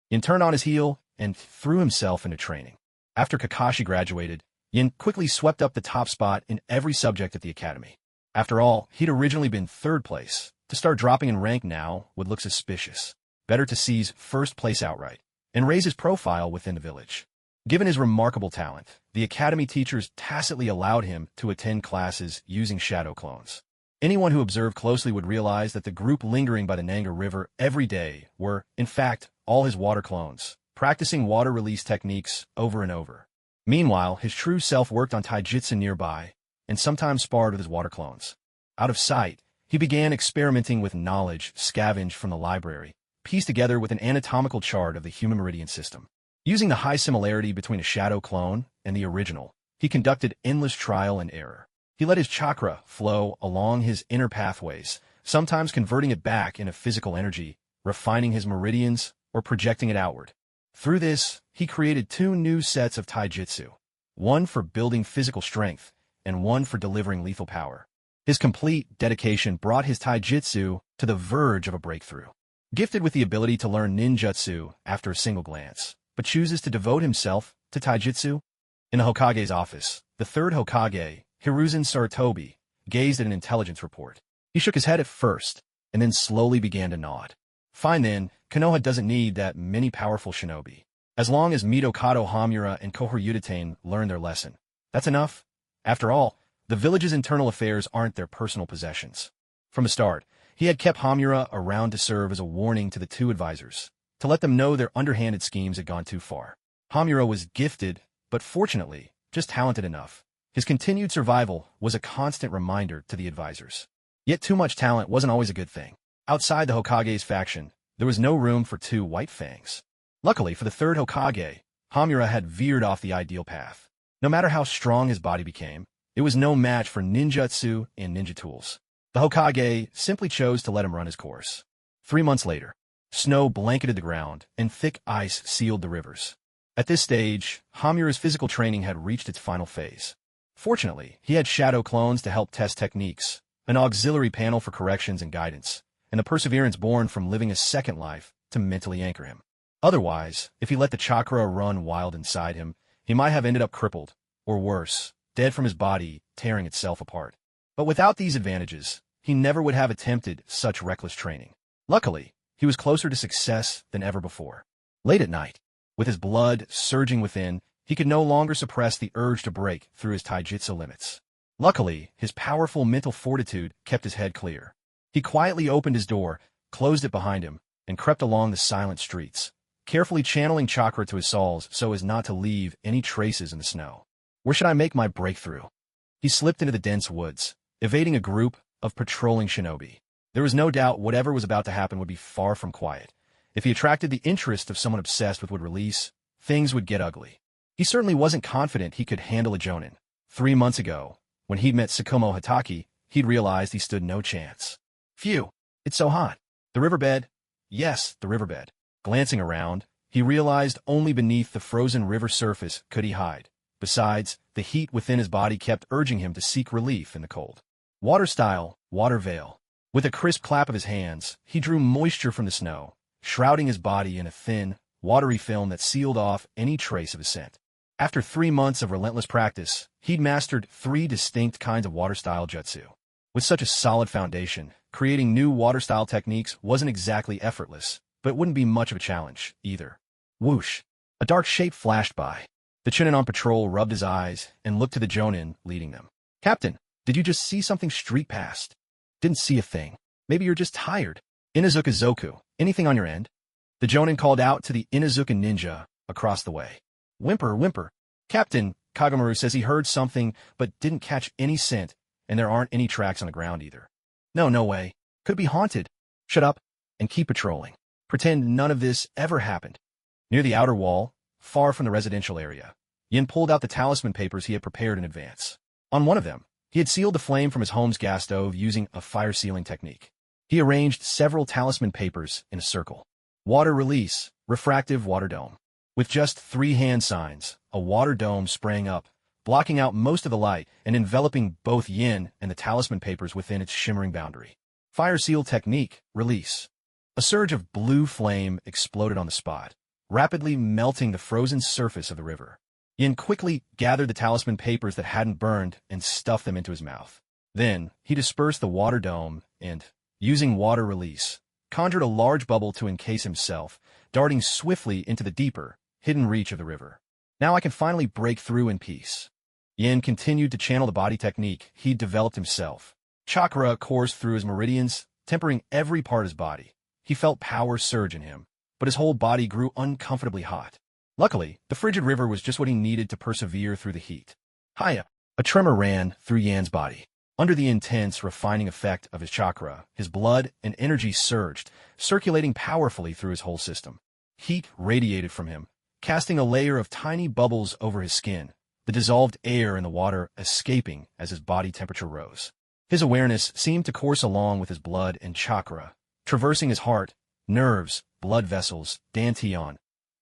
Yin turned on his heel and threw himself into training. After Kakashi graduated, Yin quickly swept up the top spot in every subject at the academy. After all, he'd originally been third place. To start dropping in rank now would look suspicious. Better to seize first place outright and raise his profile within the village. Given his remarkable talent, the academy teachers tacitly allowed him to attend classes using shadow clones. Anyone who observed closely would realize that the group lingering by the Nanga River every day were, in fact, all his water clones, practicing water release techniques over and over. Meanwhile, his true self worked on taijutsu nearby, and sometimes sparred with his water clones. Out of sight, he began experimenting with knowledge scavenged from the library, pieced together with an anatomical chart of the human meridian system. Using the high similarity between a shadow clone and the original, he conducted endless trial and error. He let his chakra flow along his inner pathways, sometimes converting it back into physical energy, refining his meridians, or projecting it outward. Through this, he created 2 new sets of taijutsu, one for building physical strength, and one for delivering lethal power. His complete dedication brought his taijutsu to the verge of a breakthrough. Gifted with the ability to learn ninjutsu after a single glance, but chooses to devote himself to taijutsu? In the Hokage's office, the third Hokage, Hiruzen Sarutobi, gazed at an intelligence report. He shook his head at first, and then slowly began to nod. Fine then, Konoha doesn't need that many powerful shinobi. As long as Midokado Hamura and Kohoryudatain learn their lesson, that's enough. After all, the village's internal affairs aren't their personal possessions. From the start, he had kept Hamura around to serve as a warning to the two advisors, to let them know their underhanded schemes had gone too far. Hamura was gifted, but fortunately, just talented enough. His continued survival was a constant reminder to the advisors. Yet too much talent wasn't always a good thing. Outside the Hokage's faction, there was no room for two White Fangs. Luckily for the third Hokage, Hamura had veered off the ideal path. No matter how strong his body became, it was no match for ninjutsu and ninja tools. The Hokage simply chose to let him run his course. 3 months later, snow blanketed the ground, and thick ice sealed the rivers. At this stage, Hamura's physical training had reached its final phase. Fortunately, he had shadow clones to help test techniques, an auxiliary panel for corrections and guidance, and the perseverance born from living a second life to mentally anchor him. Otherwise, if he let the chakra run wild inside him, he might have ended up crippled, or worse, dead from his body tearing itself apart. But without these advantages, he never would have attempted such reckless training. Luckily, he was closer to success than ever before. Late at night, with his blood surging within, he could no longer suppress the urge to break through his taijutsu limits. Luckily, his powerful mental fortitude kept his head clear. He quietly opened his door, closed it behind him, and crept along the silent streets, carefully channeling chakra to his soles so as not to leave any traces in the snow. Where should I make my breakthrough? He slipped into the dense woods, evading a group of patrolling shinobi. There was no doubt whatever was about to happen would be far from quiet. If he attracted the interest of someone obsessed with wood release, things would get ugly. He certainly wasn't confident he could handle a jonin. 3 months ago, when he'd met Tsukumo Hatake, he'd realized he stood no chance. Phew, it's so hot. The riverbed? Yes, the riverbed. Glancing around, he realized only beneath the frozen river surface could he hide. Besides, the heat within his body kept urging him to seek relief in the cold. Water style, water veil. With a crisp clap of his hands, he drew moisture from the snow, shrouding his body in a thin, watery film that sealed off any trace of his scent. After 3 months of relentless practice, he'd mastered 3 distinct kinds of water-style jutsu. With such a solid foundation, creating new water-style techniques wasn't exactly effortless, but it wouldn't be much of a challenge, either. Whoosh! A dark shape flashed by. The Chunin on patrol rubbed his eyes and looked to the jonin leading them. Captain, did you just see something streak past? Didn't see a thing. Maybe you're just tired. Inazuka Zoku, anything on your end? The jonin called out to the Inazuka ninja across the way. Whimper, whimper. Captain, Kagamaru says he heard something but didn't catch any scent, and there aren't any tracks on the ground either. No way. Could be haunted. Shut up and keep patrolling. Pretend none of this ever happened. Near the outer wall, far from the residential area, Yin pulled out the talisman papers he had prepared in advance. On one of them, he had sealed the flame from his home's gas stove using a fire sealing technique. He arranged several talisman papers in a circle. Water release, refractive water dome. With just 3 hand signs, a water dome sprang up, blocking out most of the light and enveloping both Yin and the talisman papers within its shimmering boundary. Fire seal technique, release. A surge of blue flame exploded on the spot, rapidly melting the frozen surface of the river. Yin quickly gathered the talisman papers that hadn't burned and stuffed them into his mouth. Then, he dispersed the water dome and, using water release, conjured a large bubble to encase himself, darting swiftly into the deeper, hidden reach of the river. Now I can finally break through in peace. Yin continued to channel the body technique he'd developed himself. Chakra coursed through his meridians, tempering every part of his body. He felt power surge in him, but his whole body grew uncomfortably hot. Luckily, the frigid river was just what he needed to persevere through the heat. Hiya! A tremor ran through Yan's body. Under the intense, refining effect of his chakra, his blood and energy surged, circulating powerfully through his whole system. Heat radiated from him, casting a layer of tiny bubbles over his skin, the dissolved air in the water escaping as his body temperature rose. His awareness seemed to course along with his blood and chakra, traversing his heart, nerves, blood vessels, dantian,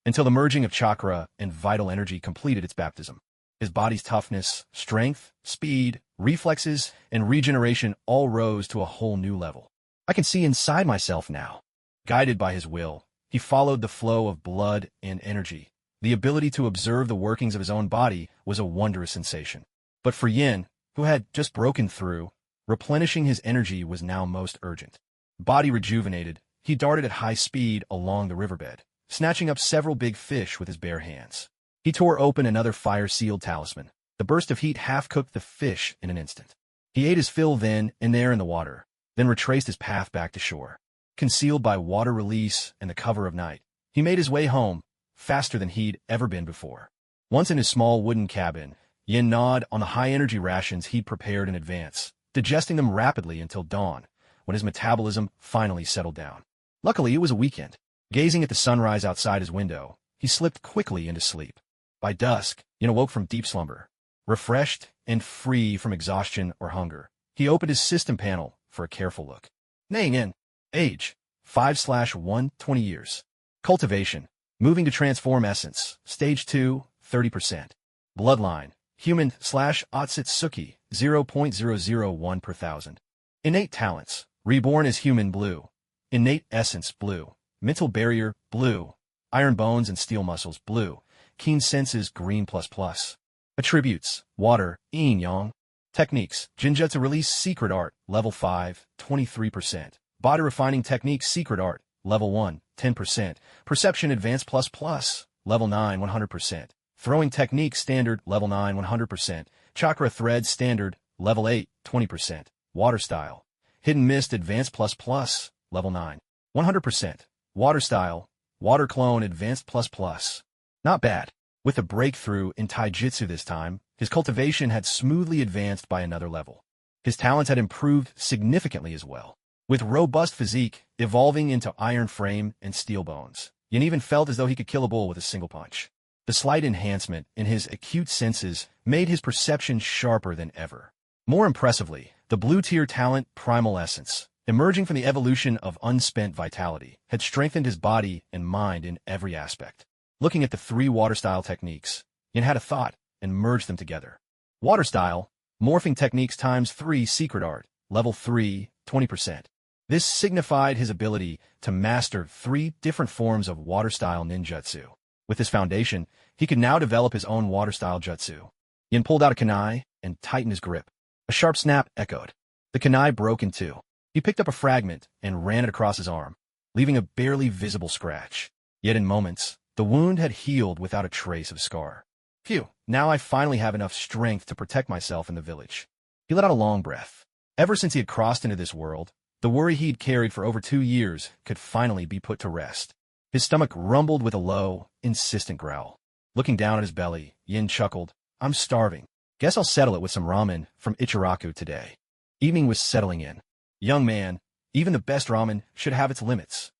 until the merging of chakra and vital energy completed its baptism. His body's toughness, strength, speed, reflexes, and regeneration all rose to a whole new level. I can see inside myself now. Guided by his will, he followed the flow of blood and energy. The ability to observe the workings of his own body was a wondrous sensation. But for Yin, who had just broken through, replenishing his energy was now most urgent. Body rejuvenated, he darted at high speed along the riverbed, snatching up several big fish with his bare hands. He tore open another fire-sealed talisman. The burst of heat half-cooked the fish in an instant. He ate his fill then and there in the water, then retraced his path back to shore. Concealed by water release and the cover of night, he made his way home, faster than he'd ever been before. Once in his small wooden cabin, Yin gnawed on the high-energy rations he'd prepared in advance, digesting them rapidly until dawn, when his metabolism finally settled down. Luckily, it was a weekend. Gazing at the sunrise outside his window, he slipped quickly into sleep. By dusk, Yin awoke from deep slumber. Refreshed and free from exhaustion or hunger, he opened his system panel for a careful look. Name in. Age, 5/1, 20 years. Cultivation, moving to transform essence. Stage 2, 30%. Bloodline, human/Otsutsuki, 0.001 per thousand. Innate talents, reborn as human blue. Innate essence blue. Mental barrier blue. Iron bones and steel muscles blue. Keen senses green++. Attributes, water, yin-yang. Techniques, Jinjutsu release secret art, level 5, 23%. Body refining technique secret art, level 1, 10%. Perception advanced ++, level 9, 100%. Throwing technique standard, level 9, 100%. Chakra thread standard, level 8, 20%. Water style, hidden mist advanced ++, level 9, 100%. Water style, water clone advanced ++. Not bad. With a breakthrough in taijutsu this time, his cultivation had smoothly advanced by another level. His talents had improved significantly as well. With robust physique evolving into iron frame and steel bones, Yin even felt as though he could kill a bull with a single punch. The slight enhancement in his acute senses made his perception sharper than ever. More impressively, the blue-tier talent Primal Essence, emerging from the evolution of unspent vitality, had strengthened his body and mind in every aspect. Looking at the 3 water style techniques, Yin had a thought and merged them together. Water style, morphing techniques times 3 secret art, level 3, 20%. This signified his ability to master 3 different forms of water style ninjutsu. With this foundation, he could now develop his own water style jutsu. Yin pulled out a kunai and tightened his grip. A sharp snap echoed. The kunai broke in two. He picked up a fragment and ran it across his arm, leaving a barely visible scratch. Yet in moments, the wound had healed without a trace of scar. Phew, now I finally have enough strength to protect myself in the village. He let out a long breath. Ever since he had crossed into this world, the worry he'd carried for over 2 years could finally be put to rest. His stomach rumbled with a low, insistent growl. Looking down at his belly, Yin chuckled. I'm starving. Guess I'll settle it with some ramen from Ichiraku today. Evening was settling in. Young man, even the best ramen should have its limits.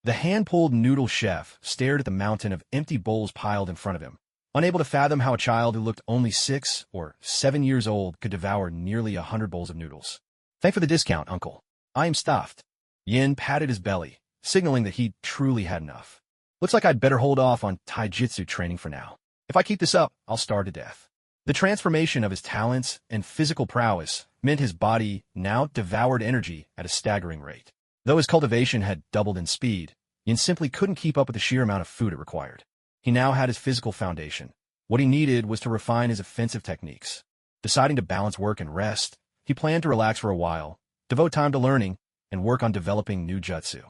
The hand-pulled noodle chef stared at the mountain of empty bowls piled in front of him, unable to fathom how a child who looked only 6 or 7 years old could devour nearly 100 bowls of noodles. Thanks for the discount, uncle. I am stuffed. Yin patted his belly, signaling that he truly had enough. Looks like I'd better hold off on taijutsu training for now. If I keep this up, I'll starve to death. The transformation of his talents and physical prowess meant his body now devoured energy at a staggering rate. Though his cultivation had doubled in speed, Yin simply couldn't keep up with the sheer amount of food it required. He now had his physical foundation. What he needed was to refine his offensive techniques. Deciding to balance work and rest, he planned to relax for a while, devote time to learning, and work on developing new jutsu.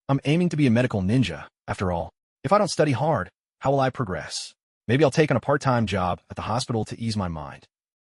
I'm aiming to be a medical ninja, after all. If I don't study hard, how will I progress? Maybe I'll take on a part-time job at the hospital to ease my mind.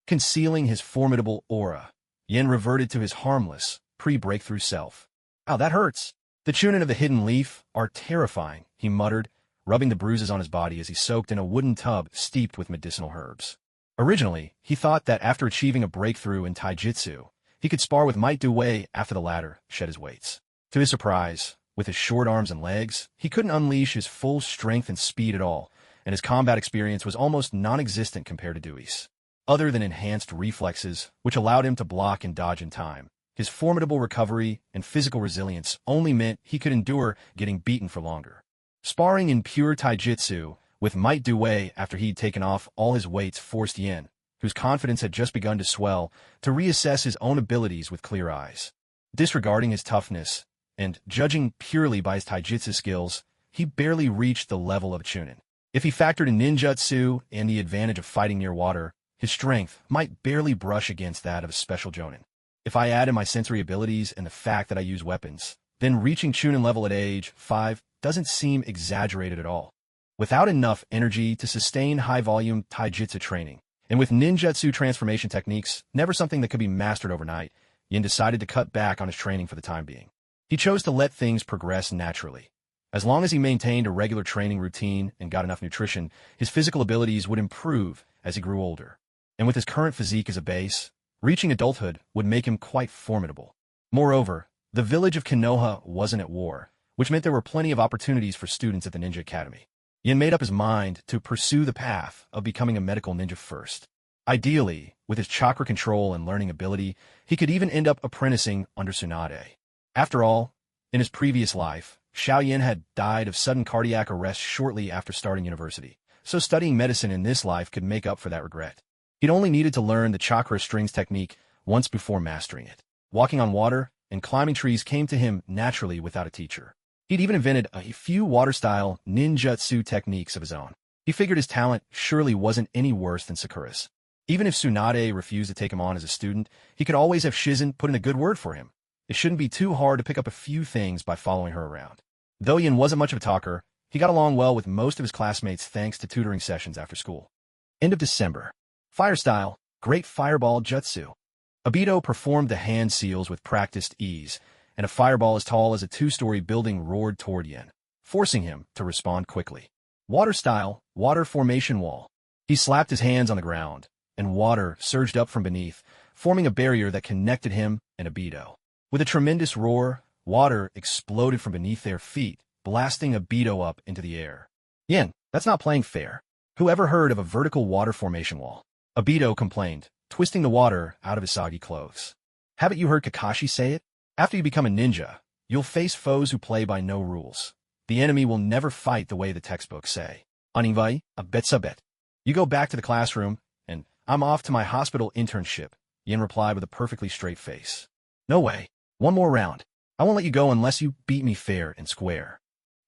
Concealing his formidable aura, Yin reverted to his harmless, pre-breakthrough self. Ow, that hurts. The Chunin of the hidden leaf are terrifying, he muttered, rubbing the bruises on his body as he soaked in a wooden tub steeped with medicinal herbs. Originally, he thought that after achieving a breakthrough in taijutsu, he could spar with Might Do Wei after the latter shed his weights. To his surprise, with his short arms and legs, he couldn't unleash his full strength and speed at all, and his combat experience was almost non-existent compared to Dewey's. Other than enhanced reflexes, which allowed him to block and dodge in time, his formidable recovery and physical resilience only meant he could endure getting beaten for longer. Sparring in pure taijutsu with Might Do Wei after he'd taken off all his weights forced Yin, whose confidence had just begun to swell, to reassess his own abilities with clear eyes. Disregarding his toughness, and judging purely by his taijutsu skills, he barely reached the level of a Chunin. If he factored in ninjutsu and the advantage of fighting near water, his strength might barely brush against that of a special jonin. If I add in my sensory abilities and the fact that I use weapons, then reaching Chunin level at age 5 doesn't seem exaggerated at all. Without enough energy to sustain high-volume taijutsu training, and with ninjutsu transformation techniques, never something that could be mastered overnight, Yin decided to cut back on his training for the time being. He chose to let things progress naturally. As long as he maintained a regular training routine and got enough nutrition, his physical abilities would improve as he grew older. And with his current physique as a base, reaching adulthood would make him quite formidable. Moreover, the village of Konoha wasn't at war, which meant there were plenty of opportunities for students at the Ninja Academy. Yin made up his mind to pursue the path of becoming a medical ninja first. Ideally, with his chakra control and learning ability, he could even end up apprenticing under Tsunade. After all, in his previous life, Xiao Yin had died of sudden cardiac arrest shortly after starting university, so studying medicine in this life could make up for that regret. He'd only needed to learn the chakra strings technique once before mastering it. Walking on water and climbing trees came to him naturally without a teacher. He'd even invented a few water-style ninjutsu techniques of his own. He figured his talent surely wasn't any worse than Sakura's. Even if Tsunade refused to take him on as a student, he could always have Shizen put in a good word for him. It shouldn't be too hard to pick up a few things by following her around. Though Yin wasn't much of a talker, he got along well with most of his classmates thanks to tutoring sessions after school. End of December. Fire style, Great Fireball Jutsu. Obito performed the hand seals with practiced ease, and a fireball as tall as a two-story building roared toward Yin, forcing him to respond quickly. Water style, Water Formation Wall. He slapped his hands on the ground, and water surged up from beneath, forming a barrier that connected him and Obito. With a tremendous roar, water exploded from beneath their feet, blasting Obito up into the air. Yin, that's not playing fair. Who ever heard of a vertical water formation wall? Obito complained, twisting the water out of his soggy clothes. Haven't you heard Kakashi say it? After you become a ninja, you'll face foes who play by no rules. The enemy will never fight the way the textbooks say. Anivai, a bet. You go back to the classroom, and I'm off to my hospital internship, Yin replied with a perfectly straight face. No way. One more round. I won't let you go unless you beat me fair and square.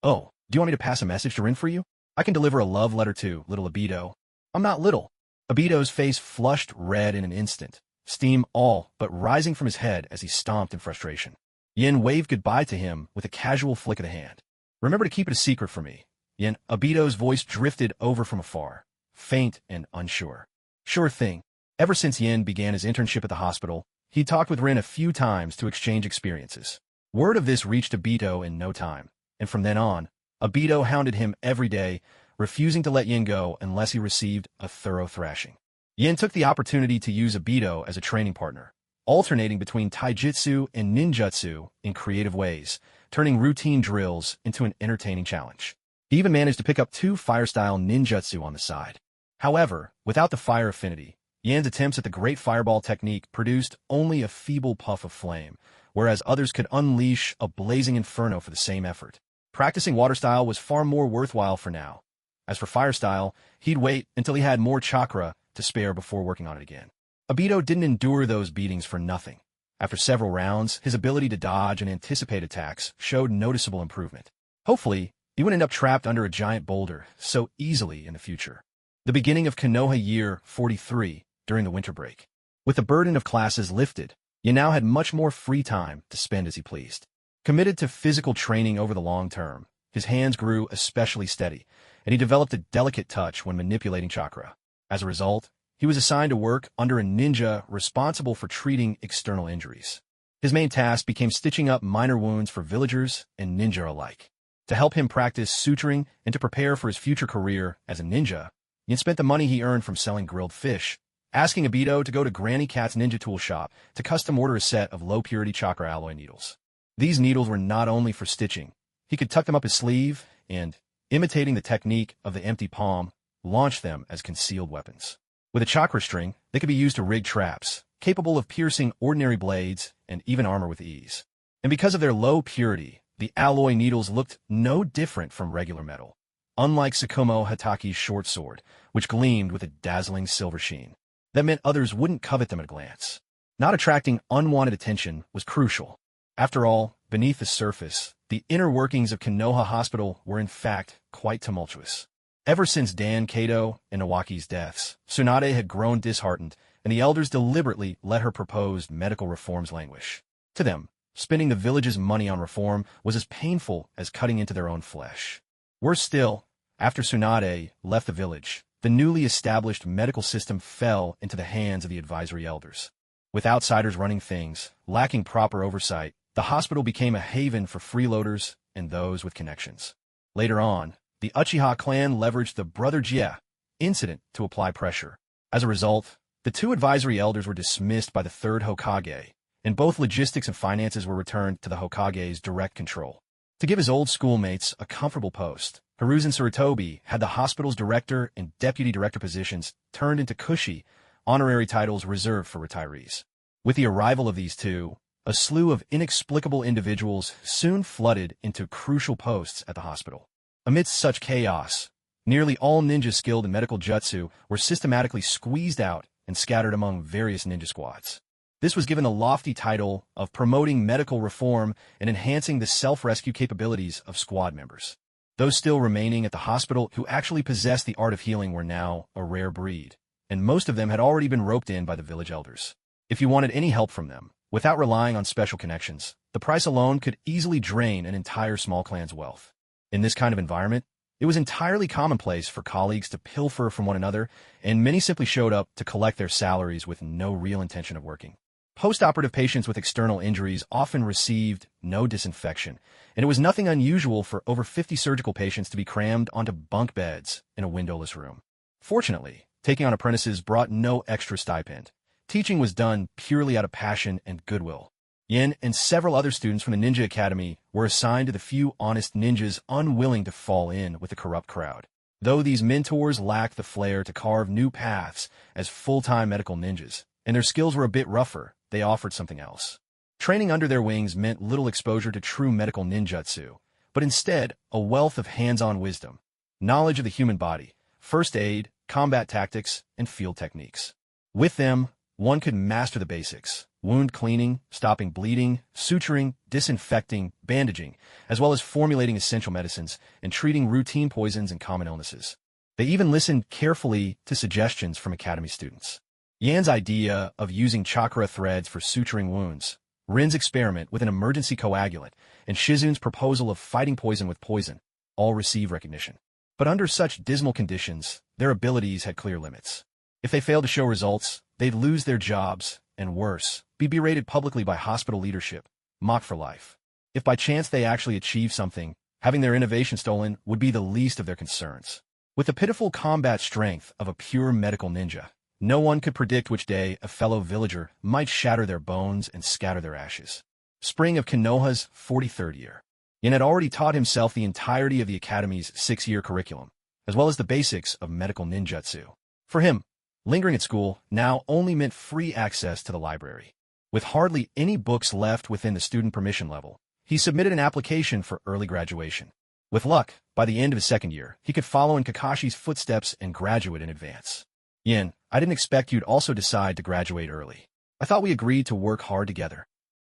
Oh, do you want me to pass a message to Rin for you? I can deliver a love letter to little Obito. I'm not little. Obito's face flushed red in an instant, steam all but rising from his head as he stomped in frustration. Yin waved goodbye to him with a casual flick of the hand. Remember to keep it a secret from me. Yin, Obito's voice drifted over from afar, faint and unsure. Sure thing. Ever since Yin began his internship at the hospital, he talked with Rin a few times to exchange experiences. Word of this reached Obito in no time, and from then on, Obito hounded him every day, refusing to let Yin go unless he received a thorough thrashing. Yin took the opportunity to use Obito as a training partner, alternating between taijutsu and ninjutsu in creative ways, turning routine drills into an entertaining challenge. He even managed to pick up 2 fire-style ninjutsu on the side. However, without the fire affinity, Yin's attempts at the Great Fireball technique produced only a feeble puff of flame, whereas others could unleash a blazing inferno for the same effort. Practicing water style was far more worthwhile for now. As for fire style, he'd wait until he had more chakra to spare before working on it again. Obito didn't endure those beatings for nothing. After several rounds, his ability to dodge and anticipate attacks showed noticeable improvement. Hopefully, he wouldn't end up trapped under a giant boulder so easily in the future. The beginning of Konoha Year 43 during the winter break. With the burden of classes lifted, Yin now had much more free time to spend as he pleased. Committed to physical training over the long term, his hands grew especially steady, and he developed a delicate touch when manipulating chakra. As a result, he was assigned to work under a ninja responsible for treating external injuries. His main task became stitching up minor wounds for villagers and ninja alike. To help him practice suturing and to prepare for his future career as a ninja, Yin spent the money he earned from selling grilled fish, asking Obito to go to Granny Cat's ninja tool shop to custom order a set of low-purity chakra alloy needles. These needles were not only for stitching. He could tuck them up his sleeve and, imitating the technique of the empty palm, launch them as concealed weapons. With a chakra string, they could be used to rig traps, capable of piercing ordinary blades and even armor with ease. And because of their low purity, the alloy needles looked no different from regular metal, unlike Tsukumo Hataki's short sword, which gleamed with a dazzling silver sheen. That meant others wouldn't covet them at a glance. Not attracting unwanted attention was crucial. After all, beneath the surface, the inner workings of Konoha Hospital were in fact quite tumultuous. Ever since Dan Kato and Iwaki's deaths, Tsunade had grown disheartened, and the elders deliberately let her proposed medical reforms languish. To them, spending the village's money on reform was as painful as cutting into their own flesh. Worse still, after Tsunade left the village, the newly established medical system fell into the hands of the advisory elders. With outsiders running things, lacking proper oversight, the hospital became a haven for freeloaders and those with connections. Later on, the Uchiha clan leveraged the Brother Jie incident to apply pressure. As a result, the two advisory elders were dismissed by the third Hokage, and both logistics and finances were returned to the Hokage's direct control. To give his old schoolmates a comfortable post, Hiruzen Sarutobi had the hospital's director and deputy director positions turned into cushy, honorary titles reserved for retirees. With the arrival of these two, a slew of inexplicable individuals soon flooded into crucial posts at the hospital. Amidst such chaos, nearly all ninjas skilled in medical jutsu were systematically squeezed out and scattered among various ninja squads. This was given the lofty title of promoting medical reform and enhancing the self-rescue capabilities of squad members. Those still remaining at the hospital who actually possessed the art of healing were now a rare breed, and most of them had already been roped in by the village elders. If you wanted any help from them, without relying on special connections, the price alone could easily drain an entire small clan's wealth. In this kind of environment, it was entirely commonplace for colleagues to pilfer from one another, and many simply showed up to collect their salaries with no real intention of working. Post-operative patients with external injuries often received no disinfection, and it was nothing unusual for over 50 surgical patients to be crammed onto bunk beds in a windowless room. Fortunately, taking on apprentices brought no extra stipend. Teaching was done purely out of passion and goodwill. Yin and several other students from the Ninja Academy were assigned to the few honest ninjas unwilling to fall in with the corrupt crowd. Though these mentors lacked the flair to carve new paths as full-time medical ninjas, and their skills were a bit rougher, they offered something else. Training under their wings meant little exposure to true medical ninjutsu, but instead a wealth of hands-on wisdom, knowledge of the human body, first aid, combat tactics, and field techniques. With them, one could master the basics: wound cleaning, stopping bleeding, suturing, disinfecting, bandaging, as well as formulating essential medicines and treating routine poisons and common illnesses. They even listened carefully to suggestions from academy students. Yan's idea of using chakra threads for suturing wounds, Rin's experiment with an emergency coagulant, and Shizun's proposal of fighting poison with poison all received recognition. But under such dismal conditions, their abilities had clear limits. If they failed to show results, they'd lose their jobs, and worse, be berated publicly by hospital leadership, mocked for life. If by chance they actually achieved something, having their innovation stolen would be the least of their concerns. With the pitiful combat strength of a pure medical ninja, no one could predict which day a fellow villager might shatter their bones and scatter their ashes. Spring of Konoha's 43rd year. Yin had already taught himself the entirety of the academy's 6-year curriculum, as well as the basics of medical ninjutsu. For him, lingering at school now only meant free access to the library. With hardly any books left within the student permission level, he submitted an application for early graduation. With luck, by the end of his 2nd year, he could follow in Kakashi's footsteps and graduate in advance. Yin, I didn't expect you'd also decide to graduate early. I thought we agreed to work hard together.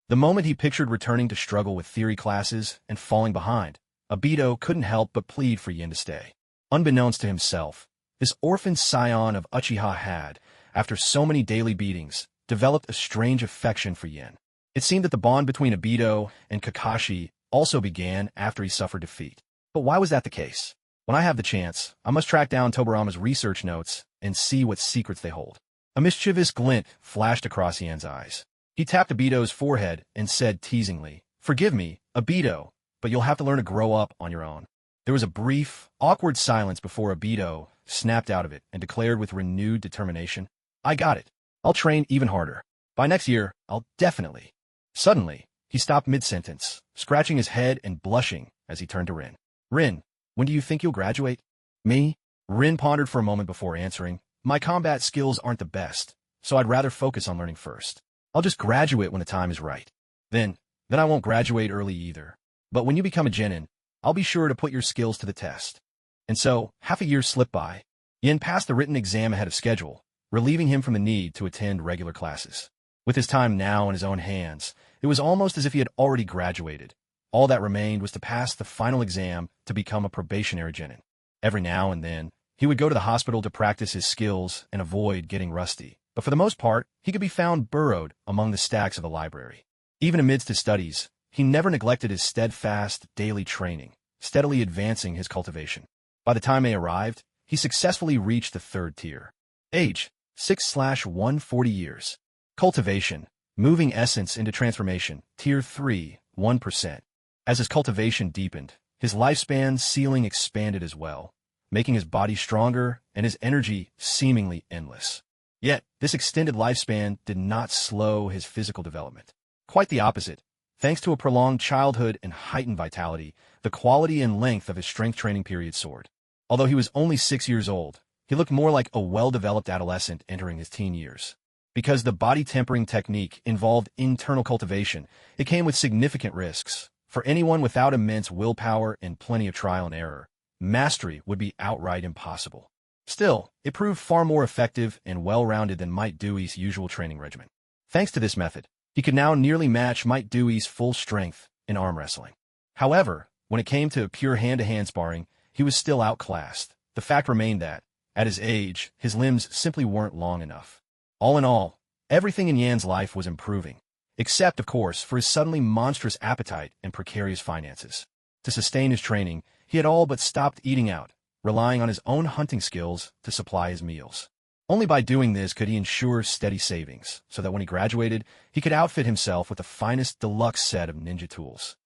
The moment he pictured returning to struggle with theory classes and falling behind, Obito couldn't help but plead for Yin to stay. Unbeknownst to himself, this orphan scion of Uchiha had, after so many daily beatings, developed a strange affection for Yin. It seemed that the bond between Obito and Kakashi also began after he suffered defeat. But why was that the case? When I have the chance, I must track down Tobarama's research notes and see what secrets they hold. A mischievous glint flashed across Yan's eyes. He tapped Obito's forehead and said teasingly, "Forgive me, Obito, but you'll have to learn to grow up on your own." There was a brief, awkward silence before Obito snapped out of it and declared with renewed determination, "I got it. I'll train even harder. By next year, I'll definitely." Suddenly, he stopped mid-sentence, scratching his head and blushing as he turned to Rin. "Rin, when do you think you'll graduate?" "Me?" Rin pondered for a moment before answering. "My combat skills aren't the best, so I'd rather focus on learning first. I'll just graduate when the time is right. Then I won't graduate early either. But when you become a genin, I'll be sure to put your skills to the test." And so, half a year slipped by. Yin passed the written exam ahead of schedule, relieving him from the need to attend regular classes. With his time now in his own hands, it was almost as if he had already graduated. All that remained was to pass the final exam to become a probationary genin. Every now and then, he would go to the hospital to practice his skills and avoid getting rusty. But for the most part, he could be found burrowed among the stacks of the library. Even amidst his studies, he never neglected his steadfast daily training, steadily advancing his cultivation. By the time May arrived, he successfully reached the third tier. Age, 6/140 years. Cultivation, moving essence into transformation, Tier 3, 1%. As his cultivation deepened, his lifespan ceiling expanded as well, making his body stronger and his energy seemingly endless. Yet, this extended lifespan did not slow his physical development. Quite the opposite. Thanks to a prolonged childhood and heightened vitality, the quality and length of his strength training period soared. Although he was only 6 years old, he looked more like a well-developed adolescent entering his teen years. Because the body tempering technique involved internal cultivation, it came with significant risks. For anyone without immense willpower and plenty of trial and error, mastery would be outright impossible. Still, it proved far more effective and well-rounded than Might Dewey's usual training regimen. Thanks to this method, he could now nearly match Might Dewey's full strength in arm wrestling. However, when it came to pure hand-to-hand sparring, he was still outclassed. The fact remained that, at his age, his limbs simply weren't long enough. All in all, everything in Yan's life was improving, except, of course, for his suddenly monstrous appetite and precarious finances. To sustain his training, he had all but stopped eating out, relying on his own hunting skills to supply his meals. Only by doing this could he ensure steady savings, so that when he graduated, he could outfit himself with the finest deluxe set of ninja tools.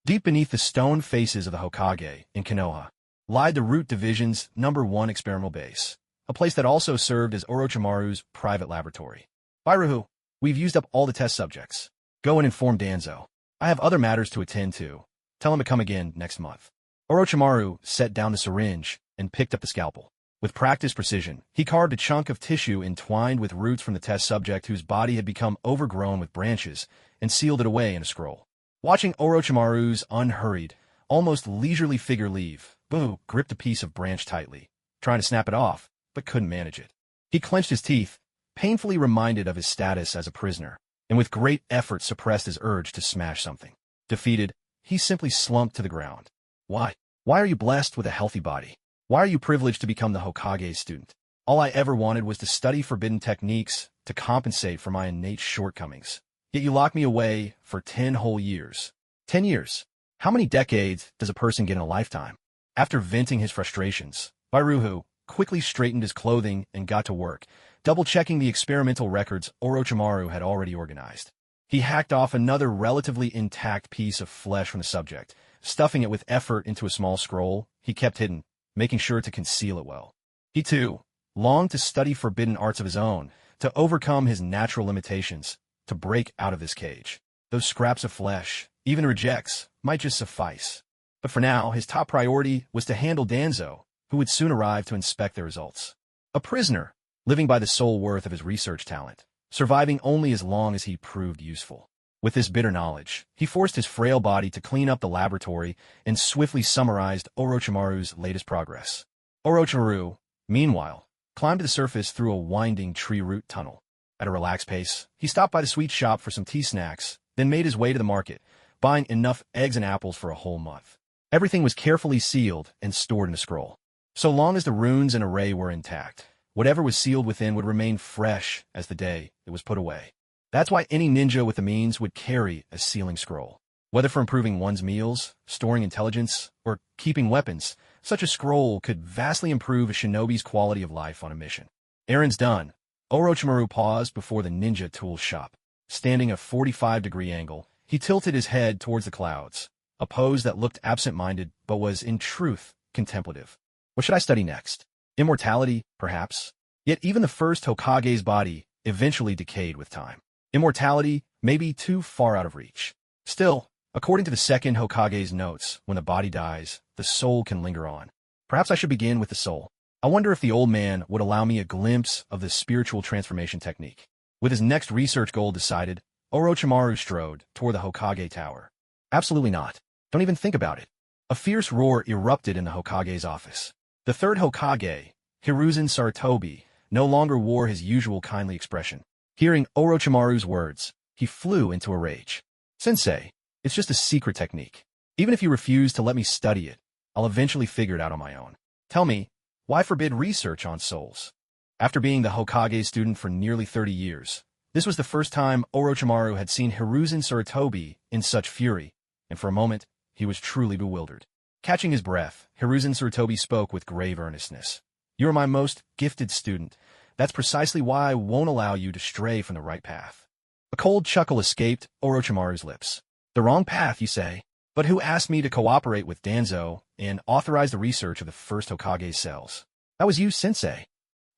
Deep beneath the stone faces of the Hokage in Konoha lied the Root Division's #1 experimental base, a place that also served as Orochimaru's private laboratory. Bairuhu, we've used up all the test subjects. Go and inform Danzo. I have other matters to attend to. Tell him to come again next month. Orochimaru set down the syringe and picked up the scalpel. With practiced precision, he carved a chunk of tissue entwined with roots from the test subject whose body had become overgrown with branches and sealed it away in a scroll. Watching Orochimaru's unhurried, almost leisurely figure leave, Boo gripped a piece of branch tightly, trying to snap it off, but couldn't manage it. He clenched his teeth, painfully reminded of his status as a prisoner, and with great effort suppressed his urge to smash something. Defeated, he simply slumped to the ground. Why? Why are you blessed with a healthy body? Why are you privileged to become the Hokage's student? All I ever wanted was to study forbidden techniques to compensate for my innate shortcomings. Yet you locked me away for 10 whole years. 10 years. How many decades does a person get in a lifetime? After venting his frustrations, Bairuhu quickly straightened his clothing and got to work, double-checking the experimental records Orochimaru had already organized. He hacked off another relatively intact piece of flesh from the subject, stuffing it with effort into a small scroll he kept hidden, making sure to conceal it well. He, too, longed to study forbidden arts of his own, to overcome his natural limitations, to break out of this cage. Those scraps of flesh, even rejects, might just suffice. But for now, his top priority was to handle Danzo, who would soon arrive to inspect the results. A prisoner, living by the sole worth of his research talent, surviving only as long as he proved useful. With this bitter knowledge, he forced his frail body to clean up the laboratory and swiftly summarized Orochimaru's latest progress. Orochimaru, meanwhile, climbed to the surface through a winding tree root tunnel. At a relaxed pace, he stopped by the sweet shop for some tea snacks, then made his way to the market, buying enough eggs and apples for a whole month. Everything was carefully sealed and stored in a scroll. So long as the runes and array were intact, whatever was sealed within would remain fresh as the day it was put away. That's why any ninja with the means would carry a sealing scroll. Whether for improving one's meals, storing intelligence, or keeping weapons, such a scroll could vastly improve a shinobi's quality of life on a mission. Errands done, Orochimaru paused before the ninja tool shop. Standing a 45-degree angle, he tilted his head towards the clouds, a pose that looked absent-minded but was, in truth, contemplative. What should I study next? Immortality, perhaps? Yet even the first Hokage's body eventually decayed with time. Immortality may be too far out of reach. Still, according to the second Hokage's notes, when the body dies, the soul can linger on. Perhaps I should begin with the soul. I wonder if the old man would allow me a glimpse of the spiritual transformation technique. With his next research goal decided, Orochimaru strode toward the Hokage Tower. Absolutely not. Don't even think about it. A fierce roar erupted in the Hokage's office. The third Hokage, Hiruzen Sarutobi, no longer wore his usual kindly expression. Hearing Orochimaru's words, he flew into a rage. Sensei, it's just a secret technique. Even if you refuse to let me study it, I'll eventually figure it out on my own. Tell me, why forbid research on souls? After being the Hokage's student for nearly 30 years, This was the first time Orochimaru had seen Hiruzen Sarutobi in such fury, and for a moment, he was truly bewildered. Catching his breath, Hiruzen Sarutobi spoke with grave earnestness. "You are my most gifted student. That's precisely why I won't allow you to stray from the right path." A cold chuckle escaped Orochimaru's lips. "The wrong path, you say? But who asked me to cooperate with Danzo and authorize the research of the first Hokage cells? That was you, sensei."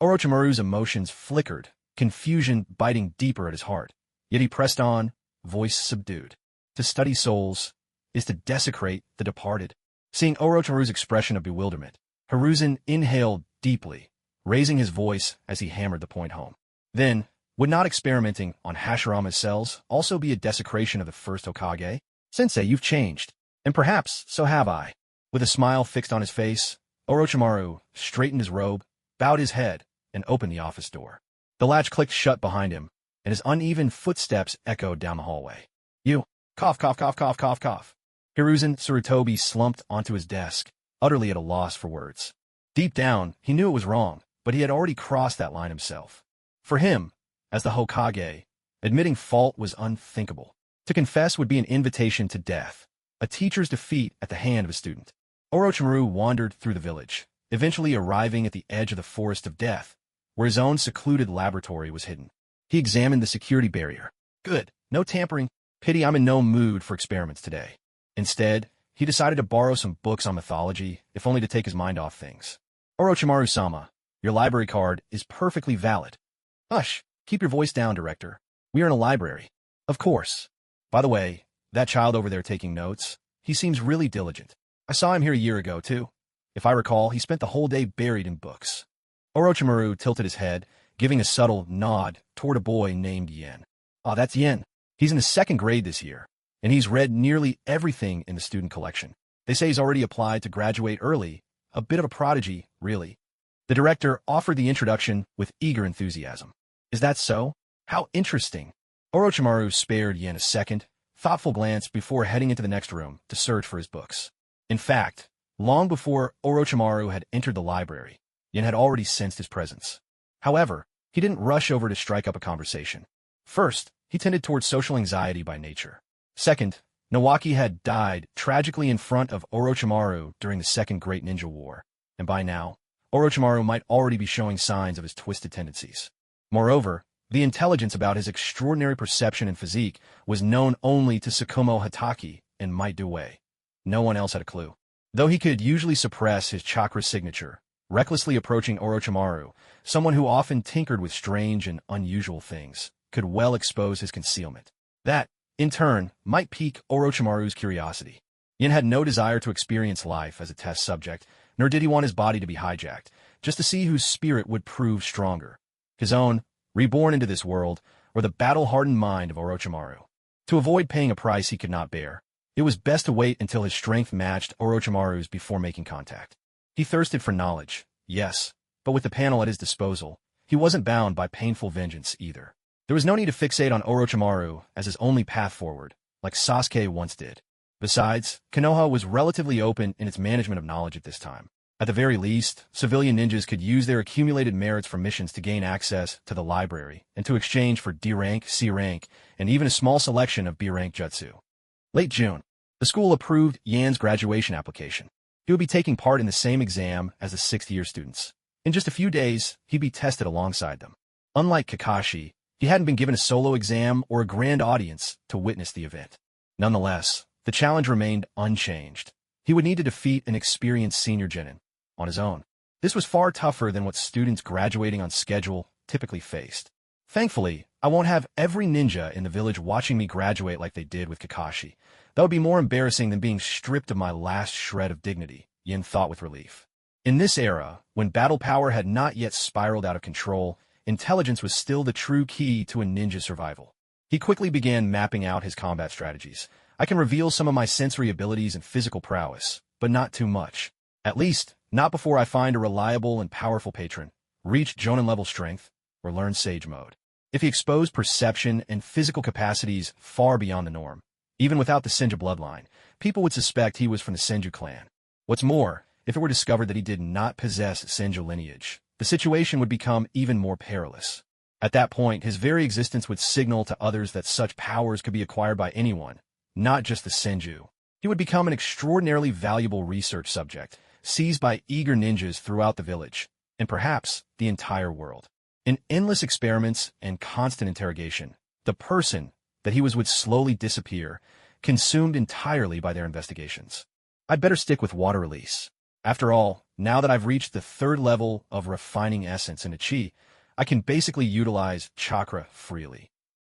Orochimaru's emotions flickered, confusion biting deeper at his heart. Yet he pressed on, voice subdued. "To study souls is to desecrate the departed." Seeing Orochimaru's expression of bewilderment, Hiruzen inhaled deeply, raising his voice as he hammered the point home. "Then, would not experimenting on Hashirama's cells also be a desecration of the first Hokage? Sensei, you've changed. And perhaps so have I." With a smile fixed on his face, Orochimaru straightened his robe, bowed his head, and opened the office door. The latch clicked shut behind him, and his uneven footsteps echoed down the hallway. "You!" Cough, cough, cough, cough, cough, cough. Hiruzen Sarutobi slumped onto his desk, utterly at a loss for words. Deep down, he knew it was wrong, but he had already crossed that line himself. For him, as the Hokage, admitting fault was unthinkable. To confess would be an invitation to death, a teacher's defeat at the hand of a student. Orochimaru wandered through the village, eventually arriving at the edge of the forest of death, where his own secluded laboratory was hidden. He examined the security barrier. Good, no tampering. Pity I'm in no mood for experiments today. Instead, he decided to borrow some books on mythology, if only to take his mind off things. "Orochimaru-sama, your library card is perfectly valid." "Hush, keep your voice down, Director. We are in a library." "Of course. By the way, that child over there taking notes, he seems really diligent. I saw him here a year ago, too. If I recall, he spent the whole day buried in books." Orochimaru tilted his head, giving a subtle nod toward a boy named Yen. "Ah, that's Yen. He's in the 2nd grade this year, and he's read nearly everything in the student collection. They say he's already applied to graduate early, a bit of a prodigy, really." The director offered the introduction with eager enthusiasm. "Is that so? How interesting." Orochimaru spared Yen a second, thoughtful glance before heading into the next room to search for his books. In fact, long before Orochimaru had entered the library, Yen had already sensed his presence. However, he didn't rush over to strike up a conversation. First, he tended towards social anxiety by nature. Second, Nawaki had died tragically in front of Orochimaru during the Second Great Ninja War, and by now, Orochimaru might already be showing signs of his twisted tendencies. Moreover, the intelligence about his extraordinary perception and physique was known only to Tsukumo Hatake and Might Due. No one else had a clue. Though he could usually suppress his chakra signature, recklessly approaching Orochimaru, someone who often tinkered with strange and unusual things, could well expose his concealment. That, in turn, might pique Orochimaru's curiosity. Yen had no desire to experience life as a test subject, nor did he want his body to be hijacked, just to see whose spirit would prove stronger. His own, reborn into this world, or the battle-hardened mind of Orochimaru. To avoid paying a price he could not bear, it was best to wait until his strength matched Orochimaru's before making contact. He thirsted for knowledge, yes, but with the panel at his disposal, he wasn't bound by painful vengeance either. There was no need to fixate on Orochimaru as his only path forward, like Sasuke once did. Besides, Konoha was relatively open in its management of knowledge at this time. At the very least, civilian ninjas could use their accumulated merits from missions to gain access to the library, and to exchange for D rank, C rank, and even a small selection of B rank jutsu. Late June, the school approved Yan's graduation application. He would be taking part in the same exam as the 6th-year students. In just a few days, he'd be tested alongside them. Unlike Kakashi, he hadn't been given a solo exam or a grand audience to witness the event. Nonetheless, the challenge remained unchanged. He would need to defeat an experienced senior genin on his own. This was far tougher than what students graduating on schedule typically faced. Thankfully, I won't have every ninja in the village watching me graduate like they did with Kakashi. That would be more embarrassing than being stripped of my last shred of dignity, Yen thought with relief. In this era, when battle power had not yet spiraled out of control, intelligence was still the true key to a ninja survival. He quickly began mapping out his combat strategies. I can reveal some of my sensory abilities and physical prowess, but not too much. At least, not before I find a reliable and powerful patron, reach Jonin-level strength, or learn Sage Mode. If he exposed perception and physical capacities far beyond the norm, even without the Senju bloodline, people would suspect he was from the Senju clan. What's more, if it were discovered that he did not possess Senju lineage, the situation would become even more perilous. At that point, his very existence would signal to others that such powers could be acquired by anyone, not just the Senju. He would become an extraordinarily valuable research subject, seized by eager ninjas throughout the village, and perhaps the entire world. In endless experiments and constant interrogation, the person that he was would slowly disappear, consumed entirely by their investigations. I'd better stick with water release. After all, now that I've reached the third level of refining essence in a chi, I can basically utilize chakra freely.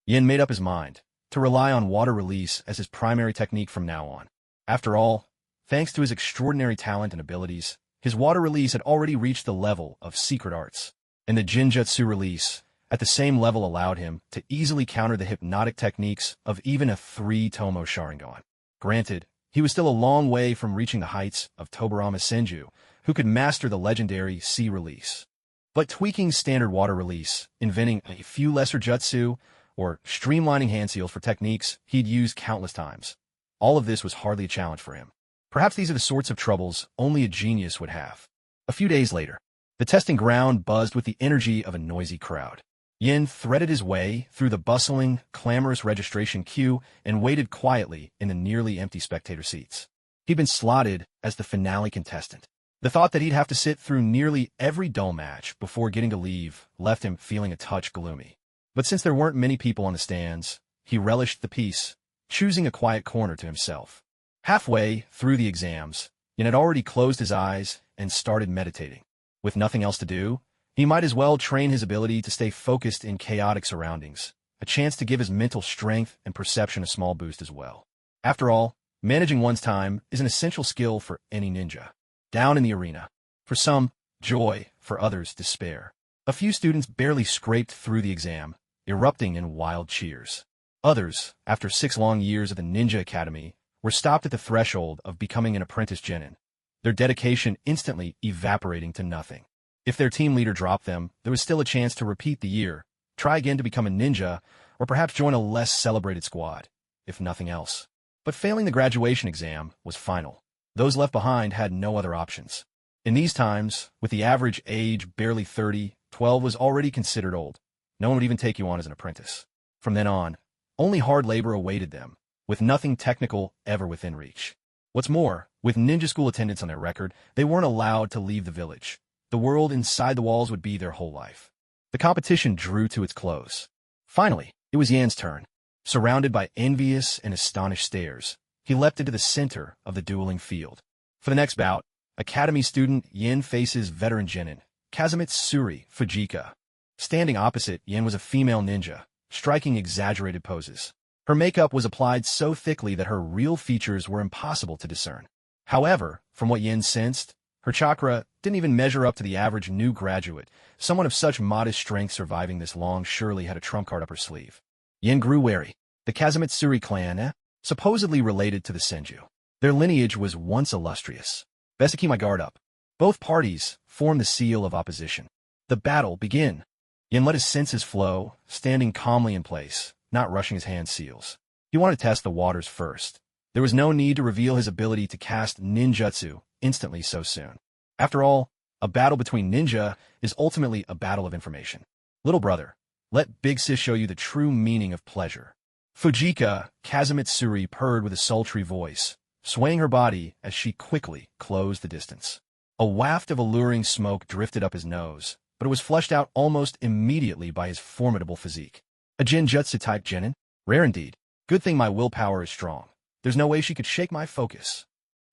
Yin made up his mind to rely on water release as his primary technique from now on. After all, thanks to his extraordinary talent and abilities, his water release had already reached the level of secret arts, and the Jinjutsu release at the same level allowed him to easily counter the hypnotic techniques of even a 3-tomo Sharingan. Granted, he was still a long way from reaching the heights of Tobarama Senju, who could master the legendary sea release. But tweaking standard water release, inventing a few lesser jutsu, or streamlining hand seals for techniques he'd used countless times, all of this was hardly a challenge for him. Perhaps these are the sorts of troubles only a genius would have. A few days later, the testing ground buzzed with the energy of a noisy crowd. Yin threaded his way through the bustling, clamorous registration queue and waited quietly in the nearly empty spectator seats. He'd been slotted as the finale contestant. The thought that he'd have to sit through nearly every dull match before getting to leave left him feeling a touch gloomy. But since there weren't many people on the stands, he relished the peace, choosing a quiet corner to himself. Halfway through the exams, Yin had already closed his eyes and started meditating. With nothing else to do, he might as well train his ability to stay focused in chaotic surroundings, a chance to give his mental strength and perception a small boost as well. After all, managing one's time is an essential skill for any ninja. Down in the arena, for some, joy, for others, despair. A few students barely scraped through the exam, erupting in wild cheers. Others, after 6 long years at the Ninja Academy, were stopped at the threshold of becoming an apprentice genin, their dedication instantly evaporating to nothing. If their team leader dropped them, there was still a chance to repeat the year, try again to become a ninja, or perhaps join a less celebrated squad, if nothing else. But failing the graduation exam was final. Those left behind had no other options. In these times, with the average age barely 30, 12 was already considered old. No one would even take you on as an apprentice. From then on, only hard labor awaited them, with nothing technical ever within reach. What's more, with ninja school attendance on their record, they weren't allowed to leave the village. The world inside the walls would be their whole life. The competition drew to its close. Finally, it was Yan's turn. Surrounded by envious and astonished stares, he leapt into the center of the dueling field. For the next bout, Academy student Yin faces veteran genin, Kazumatsuri Fujika. Standing opposite, Yin was a female ninja, striking exaggerated poses. Her makeup was applied so thickly that her real features were impossible to discern. However, from what Yin sensed, her chakra didn't even measure up to the average new graduate. Someone of such modest strength surviving this long surely had a trump card up her sleeve. Yin grew wary. The Kazumatsuri clan, supposedly related to the Senju. Their lineage was once illustrious. Best to keep my guard up. Both parties formed the seal of opposition. The battle began. Yin let his senses flow, standing calmly in place, not rushing his hand seals. He wanted to test the waters first. There was no need to reveal his ability to cast ninjutsu instantly so soon. After all, a battle between ninja is ultimately a battle of information. Little brother, let Big Sis show you the true meaning of pleasure. Fujika Kazumatsuri purred with a sultry voice, swaying her body as she quickly closed the distance. A waft of alluring smoke drifted up his nose, but it was flushed out almost immediately by his formidable physique. A Jinjutsu-type genin? Rare indeed. Good thing my willpower is strong. There's no way she could shake my focus.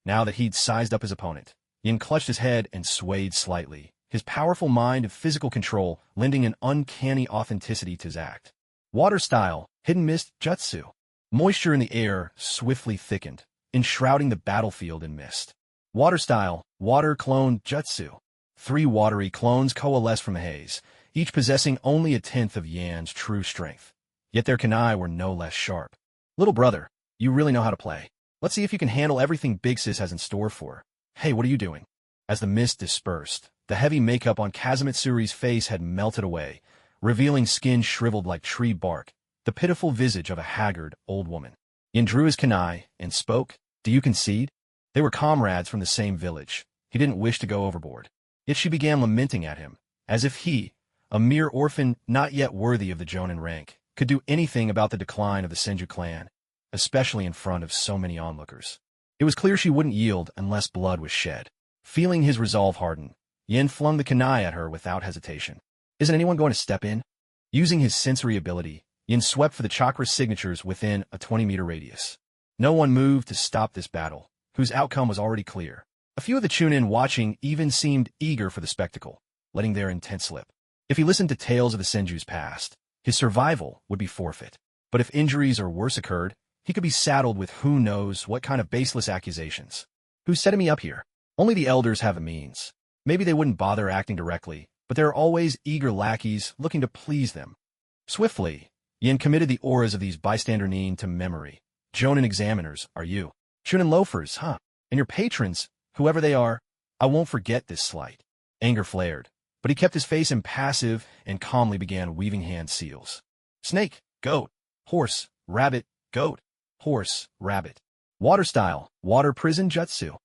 Now that he'd sized up his opponent, Yin clutched his head and swayed slightly, his powerful mind of physical control lending an uncanny authenticity to his act. Water style, hidden mist jutsu. Moisture in the air swiftly thickened, enshrouding the battlefield in mist. Water style, water clone jutsu. 3 watery clones coalesced from the haze, each possessing only a tenth of Yan's true strength. Yet their kunai were no less sharp. Little brother, you really know how to play. Let's see if you can handle everything Big Sis has in store for her. Hey, what are you doing? As the mist dispersed, the heavy makeup on Kazumatsuri's face had melted away, revealing skin shriveled like tree bark, the pitiful visage of a haggard old woman. Yin drew his kunai and spoke. Do you concede? They were comrades from the same village. He didn't wish to go overboard. Yet she began lamenting at him, as if he, A mere orphan not yet worthy of the Jonin rank could do anything about the decline of the Senju clan, especially in front of so many onlookers. It was clear she wouldn't yield unless blood was shed. Feeling his resolve harden, Yin flung the kunai at her without hesitation. Isn't anyone going to step in? Using his sensory ability, Yin swept for the chakra signatures within a 20-meter radius. No one moved to stop this battle, whose outcome was already clear. A few of the Chunin watching even seemed eager for the spectacle, letting their intent slip. If he listened to tales of the Senju's past, his survival would be forfeit. But if injuries or worse occurred, he could be saddled with who knows what kind of baseless accusations. Who's setting me up here? Only the elders have the means. Maybe they wouldn't bother acting directly, but there are always eager lackeys looking to please them. Swiftly, Yin committed the auras of these bystander nin to memory. Jonin examiners, are you? Chunin loafers, huh? And your patrons, whoever they are, I won't forget this slight. Anger flared, but he kept his face impassive and calmly began weaving hand seals. Snake, goat, horse, rabbit, goat, horse, rabbit. Water style, water prison jutsu.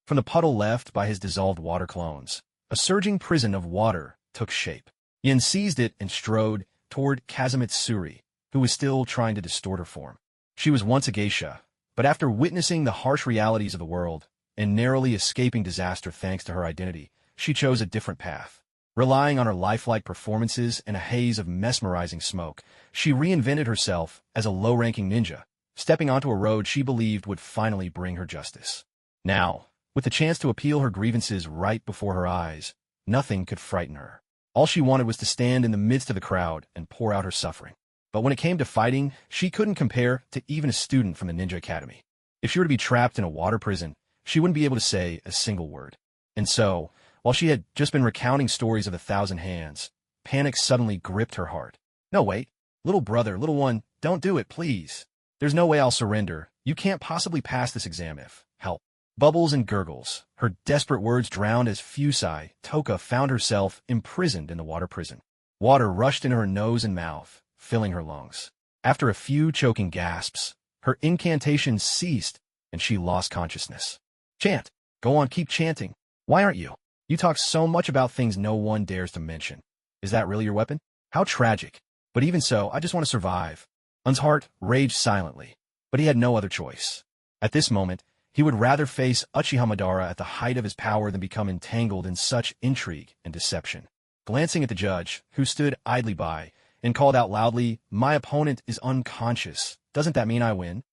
From the puddle left by his dissolved water clones, a surging prison of water took shape. Yin seized it and strode toward Kazumitsuri, who was still trying to distort her form. She was once a geisha, but after witnessing the harsh realities of the world and narrowly escaping disaster thanks to her identity, she chose a different path. Relying on her lifelike performances and a haze of mesmerizing smoke, she reinvented herself as a low-ranking ninja, stepping onto a road she believed would finally bring her justice. Now, with the chance to appeal her grievances right before her eyes, nothing could frighten her. All she wanted was to stand in the midst of the crowd and pour out her suffering. But when it came to fighting, she couldn't compare to even a student from the Ninja Academy. If she were to be trapped in a water prison, she wouldn't be able to say a single word. And so, while she had just been recounting stories of 1,000 hands, panic suddenly gripped her heart. No, wait. Little brother, little one, don't do it, please. There's no way I'll surrender. You can't possibly pass this exam if, help. Bubbles and gurgles, her desperate words drowned as Fusai, Toka found herself imprisoned in the water prison. Water rushed into her nose and mouth, filling her lungs. After a few choking gasps, her incantations ceased and she lost consciousness. Chant. Go on, keep chanting. Why aren't you? You talk so much about things no one dares to mention. Is that really your weapon? How tragic. But even so, I just want to survive. Un's heart raged silently, but he had no other choice. At this moment, he would rather face Uchiha Madara at the height of his power than become entangled in such intrigue and deception. Glancing at the judge, who stood idly by, and called out loudly, "My opponent is unconscious. Doesn't that mean I win?"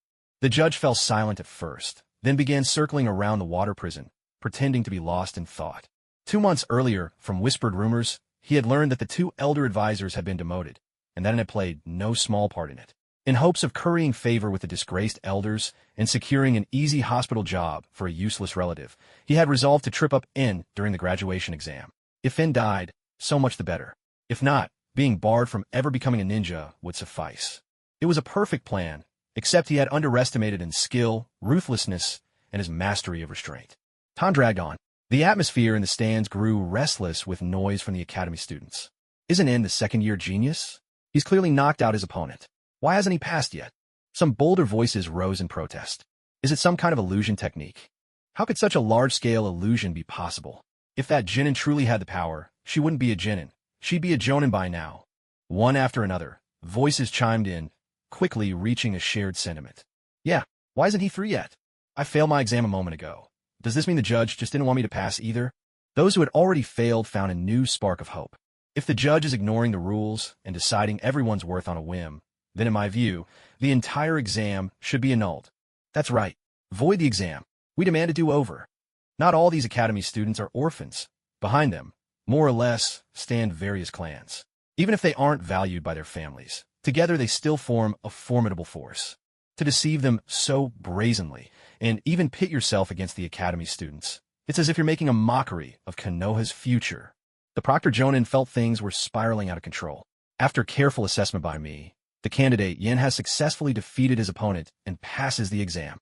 The judge fell silent at first, then began circling around the water prison, pretending to be lost in thought. 2 months earlier, from whispered rumors, he had learned that the 2 elder advisors had been demoted, and that it had played no small part in it. In hopes of currying favor with the disgraced elders and securing an easy hospital job for a useless relative, he had resolved to trip up N during the graduation exam. If N died, so much the better. If not, being barred from ever becoming a ninja would suffice. It was a perfect plan, except he had underestimated N's skill, ruthlessness, and his mastery of restraint. Time dragged on. The atmosphere in the stands grew restless with noise from the academy students. Isn't N the second-year genius? He's clearly knocked out his opponent. Why hasn't he passed yet? Some bolder voices rose in protest. Is it some kind of illusion technique? How could such a large-scale illusion be possible? If that Jinin truly had the power, she wouldn't be a Jinin. She'd be a Jonin by now. One after another, voices chimed in, quickly reaching a shared sentiment. Yeah, why isn't he through yet? I failed my exam a moment ago. Does this mean the judge just didn't want me to pass either? Those who had already failed found a new spark of hope. If the judge is ignoring the rules and deciding everyone's worth on a whim, then in my view, the entire exam should be annulled. That's right. Void the exam. We demand a do-over. Not all these academy students are orphans. Behind them, more or less, stand various clans. Even if they aren't valued by their families, together they still form a formidable force. To deceive them so brazenly, and even pit yourself against the academy students, it's as if you're making a mockery of Konoha's future. The Proctor Jonin felt things were spiraling out of control. After careful assessment by me, the candidate Yin has successfully defeated his opponent and passes the exam.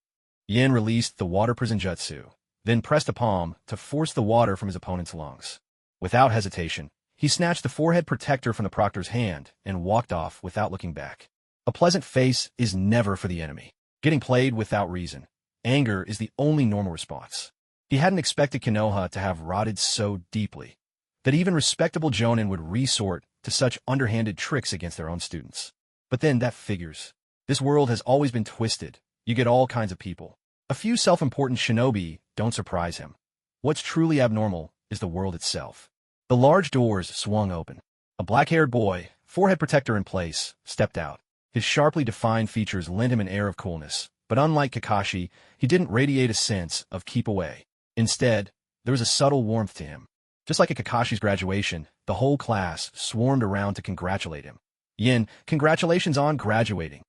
Yin released the water prison jutsu, then pressed a palm to force the water from his opponent's lungs. Without hesitation, he snatched the forehead protector from the proctor's hand and walked off without looking back. A pleasant face is never for the enemy. Getting played without reason. Anger is the only normal response. He hadn't expected Konoha to have rotted so deeply, that even respectable Jonin would resort to such underhanded tricks against their own students. But then that figures. This world has always been twisted. You get all kinds of people. A few self-important shinobi don't surprise him. What's truly abnormal is the world itself. The large doors swung open. A black-haired boy, forehead protector in place, stepped out. His sharply defined features lent him an air of coolness, but unlike Kakashi, he didn't radiate a sense of keep away. Instead, there was a subtle warmth to him. Just like at Kakashi's graduation, the whole class swarmed around to congratulate him. Yin, congratulations on graduating.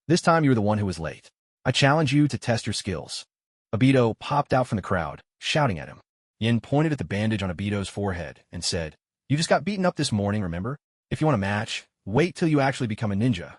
This time you were the one who was late. I challenge you to test your skills. Obito popped out from the crowd, shouting at him. Yin pointed at the bandage on Obito's forehead and said, "You just got beaten up this morning, remember? If you want a match, wait till you actually become a ninja."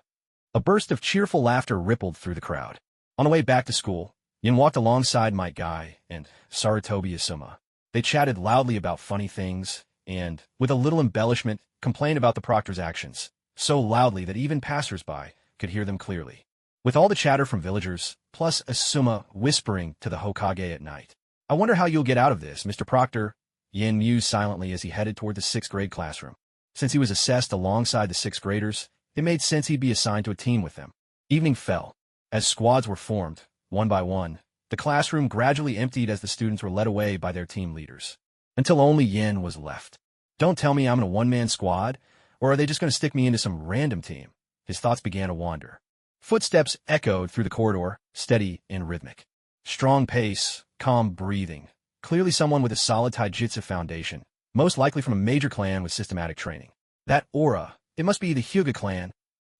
A burst of cheerful laughter rippled through the crowd. On the way back to school, Yin walked alongside Might Guy and Sarutobi Asuma. They chatted loudly about funny things and, with a little embellishment, complained about the proctor's actions, so loudly that even passers-by could hear them clearly. With all the chatter from villagers, plus Asuma whispering to the Hokage at night. "I wonder how you'll get out of this, Mr. Proctor," Yin mused silently as he headed toward the 6th grade classroom. Since he was assessed alongside the 6th graders, it made sense he'd be assigned to a team with them. Evening fell. As squads were formed, one by one, the classroom gradually emptied as the students were led away by their team leaders. Until only Yin was left. Don't tell me I'm in a one-man squad, or are they just going to stick me into some random team? His thoughts began to wander. Footsteps echoed through the corridor, steady and rhythmic. Strong pace, calm breathing. Clearly someone with a solid taijutsu foundation, most likely from a major clan with systematic training. That aura, it must be the Hyuga clan.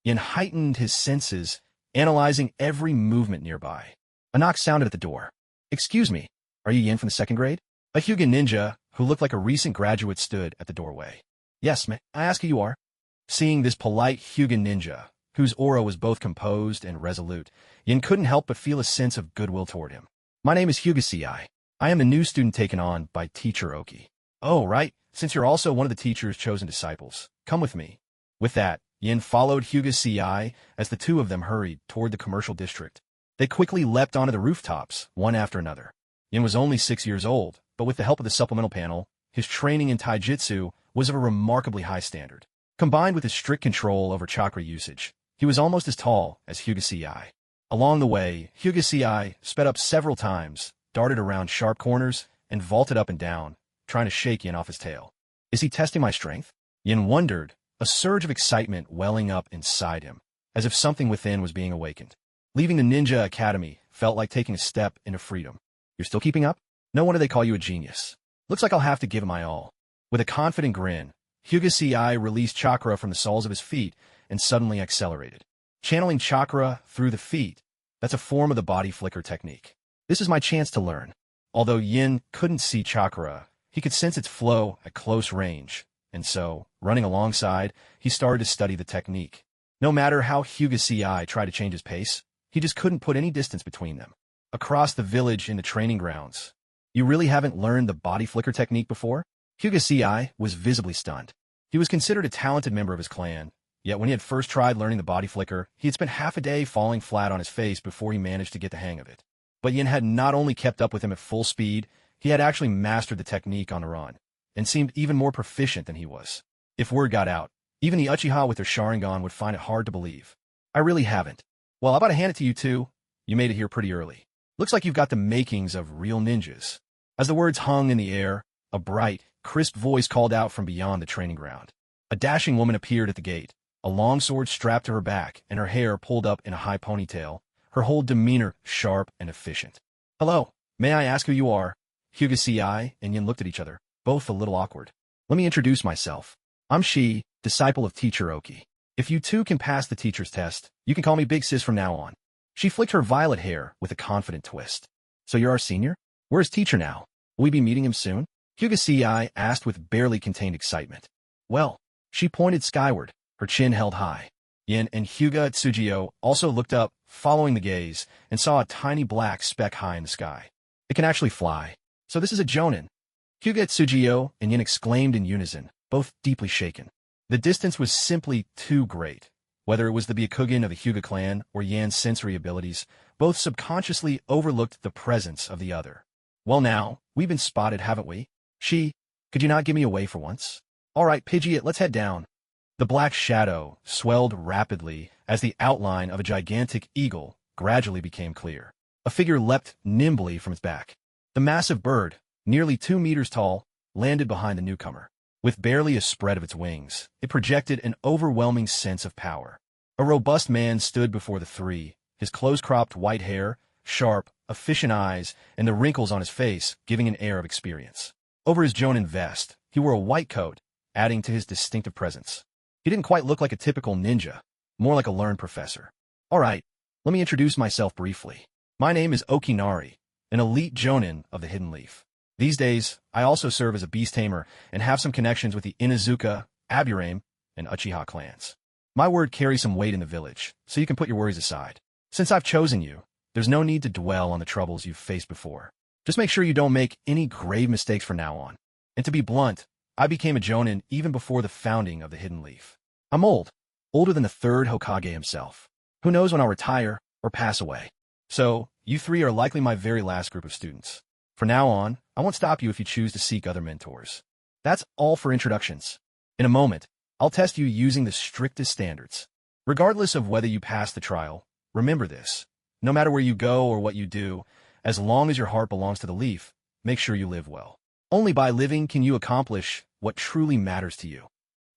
Yin heightened his senses, analyzing every movement nearby. A knock sounded at the door. "Excuse me, are you Yin from the 2nd grade?" A Hyuga ninja, who looked like a recent graduate, stood at the doorway. "Yes, may I ask who you are?" Seeing this polite Hyuga ninja, whose aura was both composed and resolute, Yin couldn't help but feel a sense of goodwill toward him. "My name is Hyuga C.I. I am the new student taken on by Teacher Oki." "Oh, right, since you're also one of the teacher's chosen disciples, come with me." With that, Yin followed Hyuga C.I. as the two of them hurried toward the commercial district. They quickly leapt onto the rooftops, one after another. Yin was only 6 years old, but with the help of the supplemental panel, his training in taijutsu was of a remarkably high standard. Combined with his strict control over chakra usage, he was almost as tall as Hyuga C.I. Along the way, Hyuga C.I. sped up several times, darted around sharp corners, and vaulted up and down, trying to shake Yin off his tail. Is he testing my strength? Yin wondered, a surge of excitement welling up inside him, as if something within was being awakened. Leaving the ninja academy felt like taking a step into freedom. You're still keeping up? No wonder they call you a genius. Looks like I'll have to give it my all. With a confident grin, Hyuga C.I. released chakra from the soles of his feet and suddenly accelerated. Channeling chakra through the feet, that's a form of the body flicker technique. This is my chance to learn. Although Yin couldn't see chakra, he could sense its flow at close range, and so, running alongside, he started to study the technique. No matter how Hyuga C.I. tried to change his pace, he just couldn't put any distance between them. Across the village in the training grounds. "You really haven't learned the body flicker technique before?" Hyuga C.I. was visibly stunned. He was considered a talented member of his clan, yet when he had first tried learning the body flicker, he had spent half a day falling flat on his face before he managed to get the hang of it. But Yin had not only kept up with him at full speed, he had actually mastered the technique on the run, and seemed even more proficient than he was. If word got out, even the Uchiha with their Sharingan would find it hard to believe. "I really haven't." "Well, I about to hand it to you too. You made it here pretty early. Looks like you've got the makings of real ninjas." As the words hung in the air, a bright, crisp voice called out from beyond the training ground. A dashing woman appeared at the gate, a long sword strapped to her back and her hair pulled up in a high ponytail, her whole demeanor sharp and efficient. "Hello, may I ask who you are?" Hyuga C.I. and Yin looked at each other, both a little awkward. "Let me introduce myself. I'm Shi, disciple of Teacher Oki. If you two can pass the teacher's test, you can call me Big Sis from now on." She flicked her violet hair with a confident twist. "So you're our senior? Where's Teacher now? Will we be meeting him soon?" Hyuga C.I. asked with barely contained excitement. "Well," she pointed skyward, her chin held high. Yin and Hyuga Tsujio also looked up, following the gaze, and saw a tiny black speck high in the sky. "It can actually fly. So this is a Jonin." Hyuga Tsujio and Yin exclaimed in unison, both deeply shaken. The distance was simply too great. Whether it was the Byakugan of the Hyuga clan or Yan's sensory abilities, both subconsciously overlooked the presence of the other. "Well now, we've been spotted, haven't we? Could you not give me away for once?" "All right, Pidgeot, let's head down." The black shadow swelled rapidly as the outline of a gigantic eagle gradually became clear. A figure leapt nimbly from its back. The massive bird, nearly 2 meters tall, landed behind the newcomer. With barely a spread of its wings, it projected an overwhelming sense of power. A robust man stood before the three, his close-cropped white hair, sharp, efficient eyes, and the wrinkles on his face giving an air of experience. Over his Jonin vest, he wore a white coat, adding to his distinctive presence. He didn't quite look like a typical ninja, more like a learned professor. All right, let me introduce myself briefly. My name is Okinari, an elite Jonin of the Hidden Leaf. These days, I also serve as a beast tamer and have some connections with the Inuzuka, Aburame, and Uchiha clans. My word carries some weight in the village, so you can put your worries aside. Since I've chosen you, there's no need to dwell on the troubles you've faced before. Just make sure you don't make any grave mistakes from now on. And to be blunt, I became a Jonin even before the founding of the Hidden Leaf. I'm old, older than the third Hokage himself. Who knows when I'll retire or pass away. So, you three are likely my very last group of students. From now on, I won't stop you if you choose to seek other mentors. That's all for introductions. In a moment, I'll test you using the strictest standards. Regardless of whether you pass the trial, remember this. No matter where you go or what you do, as long as your heart belongs to the leaf, make sure you live well. Only by living can you accomplish what truly matters to you.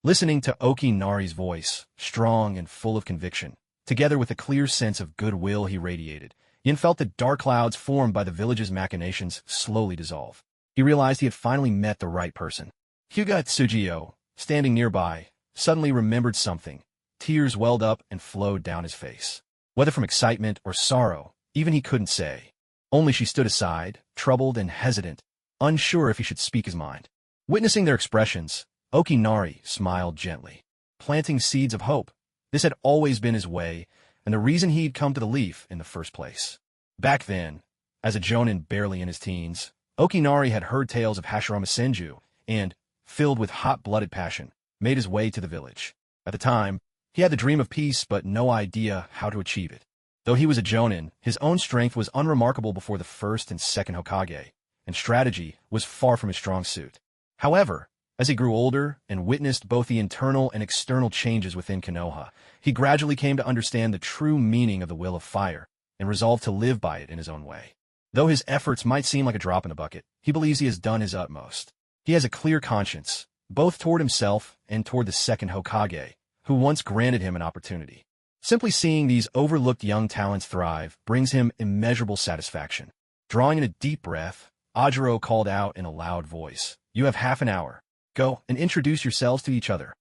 Listening to Okinari's voice, strong and full of conviction, together with a clear sense of goodwill he radiated, Yin felt the dark clouds formed by the village's machinations slowly dissolve. He realized he had finally met the right person. Hyuga Tsujiyo, standing nearby, suddenly remembered something. Tears welled up and flowed down his face. Whether from excitement or sorrow, even he couldn't say. Only she stood aside, troubled and hesitant, unsure if he should speak his mind. Witnessing their expressions, Okinari smiled gently, planting seeds of hope. This had always been his way, and the reason he'd come to the leaf in the first place. Back then, as a Jonin barely in his teens, Okinari had heard tales of Hashirama Senju and, filled with hot-blooded passion, made his way to the village. At the time, he had the dream of peace but no idea how to achieve it. Though he was a Jonin, his own strength was unremarkable before the first and second Hokage, and strategy was far from his strong suit. However, as he grew older and witnessed both the internal and external changes within Konoha, he gradually came to understand the true meaning of the will of fire and resolved to live by it in his own way. Though his efforts might seem like a drop in the bucket, he believes he has done his utmost. He has a clear conscience, both toward himself and toward the second Hokage, who once granted him an opportunity. Simply seeing these overlooked young talents thrive brings him immeasurable satisfaction. Drawing in a deep breath, Ajiro called out in a loud voice, "You have half an hour. Go and introduce yourselves to each other.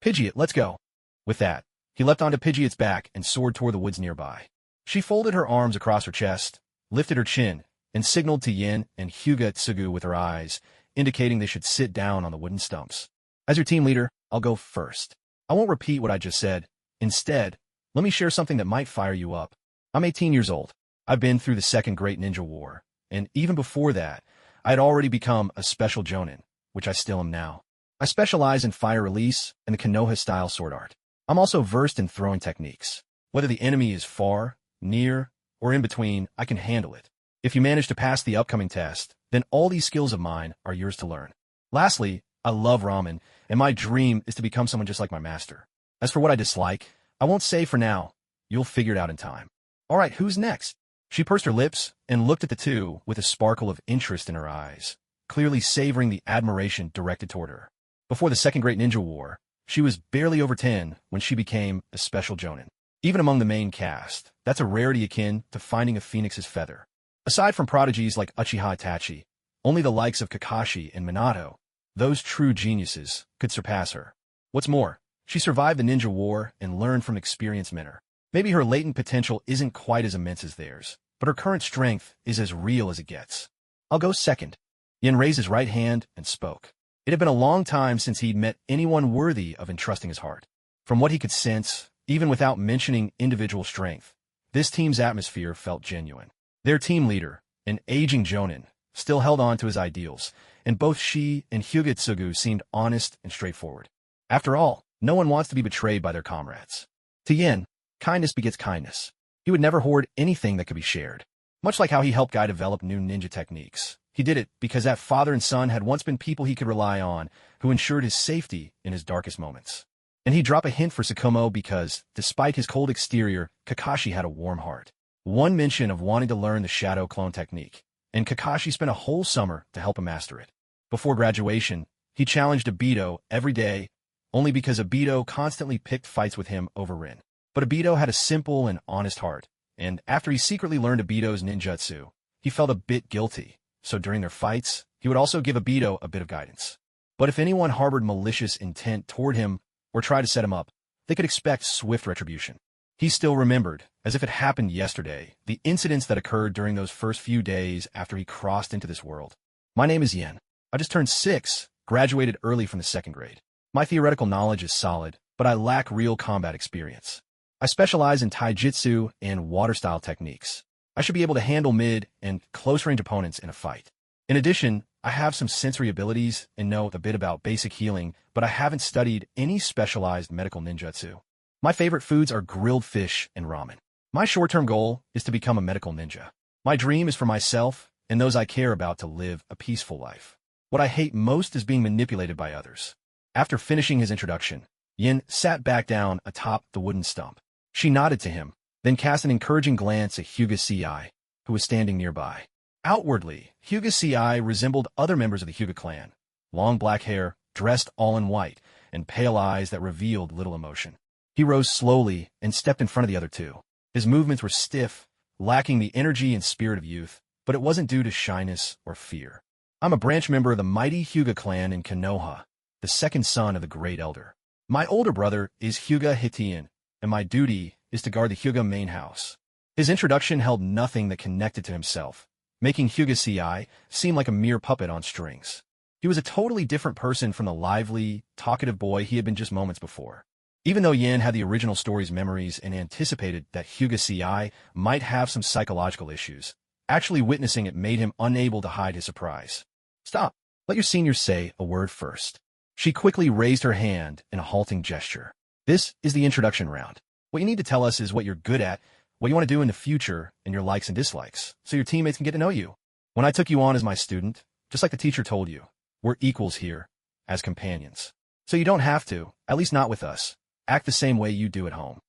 Pidgeot, let's go." With that, he leapt onto Pidgeot's back and soared toward the woods nearby. She folded her arms across her chest, lifted her chin, and signaled to Yin and Hyuga Tsugu with her eyes, indicating they should sit down on the wooden stumps. As your team leader, I'll go first. I won't repeat what I just said. Instead, let me share something that might fire you up. I'm 18 years old. I've been through the Second Great Ninja War, and even before that, I had already become a special Jonin, which I still am now. I specialize in fire release and the Konoha-style sword art. I'm also versed in throwing techniques. Whether the enemy is far, near, or in between, I can handle it. If you manage to pass the upcoming test, then all these skills of mine are yours to learn. Lastly, I love ramen, and my dream is to become someone just like my master. As for what I dislike, I won't say for now. You'll figure it out in time. All right, who's next? She pursed her lips and looked at the two with a sparkle of interest in her eyes, clearly savoring the admiration directed toward her. Before the Second Great Ninja War, she was barely over 10 when she became a special Jonin. Even among the main cast, that's a rarity akin to finding a phoenix's feather. Aside from prodigies like Uchiha Itachi, only the likes of Kakashi and Minato, those true geniuses, could surpass her. What's more, she survived the ninja war and learned from experienced mentor. Maybe her latent potential isn't quite as immense as theirs, but her current strength is as real as it gets. I'll go second. Yin raised his right hand and spoke. It had been a long time since he'd met anyone worthy of entrusting his heart. From what he could sense, even without mentioning individual strength, this team's atmosphere felt genuine. Their team leader, an aging Jonin, still held on to his ideals, and both she and Hyuga Tsugu seemed honest and straightforward. After all, no one wants to be betrayed by their comrades. To Yin, kindness begets kindness. He would never hoard anything that could be shared. Much like how he helped Guy develop new ninja techniques, he did it because that father and son had once been people he could rely on, who ensured his safety in his darkest moments. And he'd drop a hint for Tsukumo because, despite his cold exterior, Kakashi had a warm heart. One mention of wanting to learn the shadow clone technique, and Kakashi spent a whole summer to help him master it. Before graduation, he challenged Obito every day, only because Obito constantly picked fights with him over Rin. But Obito had a simple and honest heart, and after he secretly learned Obito's ninjutsu, he felt a bit guilty, so during their fights, he would also give Obito a bit of guidance. But if anyone harbored malicious intent toward him or tried to set him up, they could expect swift retribution. He still remembered, as if it happened yesterday, the incidents that occurred during those first few days after he crossed into this world. My name is Yen. I just turned 6, graduated early from the 2nd grade. My theoretical knowledge is solid, but I lack real combat experience. I specialize in taijutsu and water-style techniques. I should be able to handle mid and close-range opponents in a fight. In addition, I have some sensory abilities and know a bit about basic healing, but I haven't studied any specialized medical ninjutsu. My favorite foods are grilled fish and ramen. My short-term goal is to become a medical ninja. My dream is for myself and those I care about to live a peaceful life. What I hate most is being manipulated by others. After finishing his introduction, Yin sat back down atop the wooden stump. She nodded to him, then cast an encouraging glance at Hyuga Ci, who was standing nearby. Outwardly, Hyuga Ci resembled other members of the Hyuga clan. Long black hair, dressed all in white, and pale eyes that revealed little emotion. He rose slowly and stepped in front of the other two. His movements were stiff, lacking the energy and spirit of youth, but it wasn't due to shyness or fear. I'm a branch member of the mighty Hyuga clan in Konoha, the 2nd son of the Great Elder. My older brother is Hyuga Hitian, and my duty is to guard the Hyuga main house. His introduction held nothing that connected to himself, making Hyuga Ci seem like a mere puppet on strings. He was a totally different person from the lively, talkative boy he had been just moments before. Even though Yen had the original story's memories and anticipated that Hyuga Ci might have some psychological issues, actually witnessing it made him unable to hide his surprise. Stop. Let your senior say a word first. She quickly raised her hand in a halting gesture. This is the introduction round. What you need to tell us is what you're good at, what you want to do in the future, and your likes and dislikes, so your teammates can get to know you. When I took you on as my student, just like the teacher told you, we're equals here, as companions. So you don't have to, at least not with us, act the same way you do at home.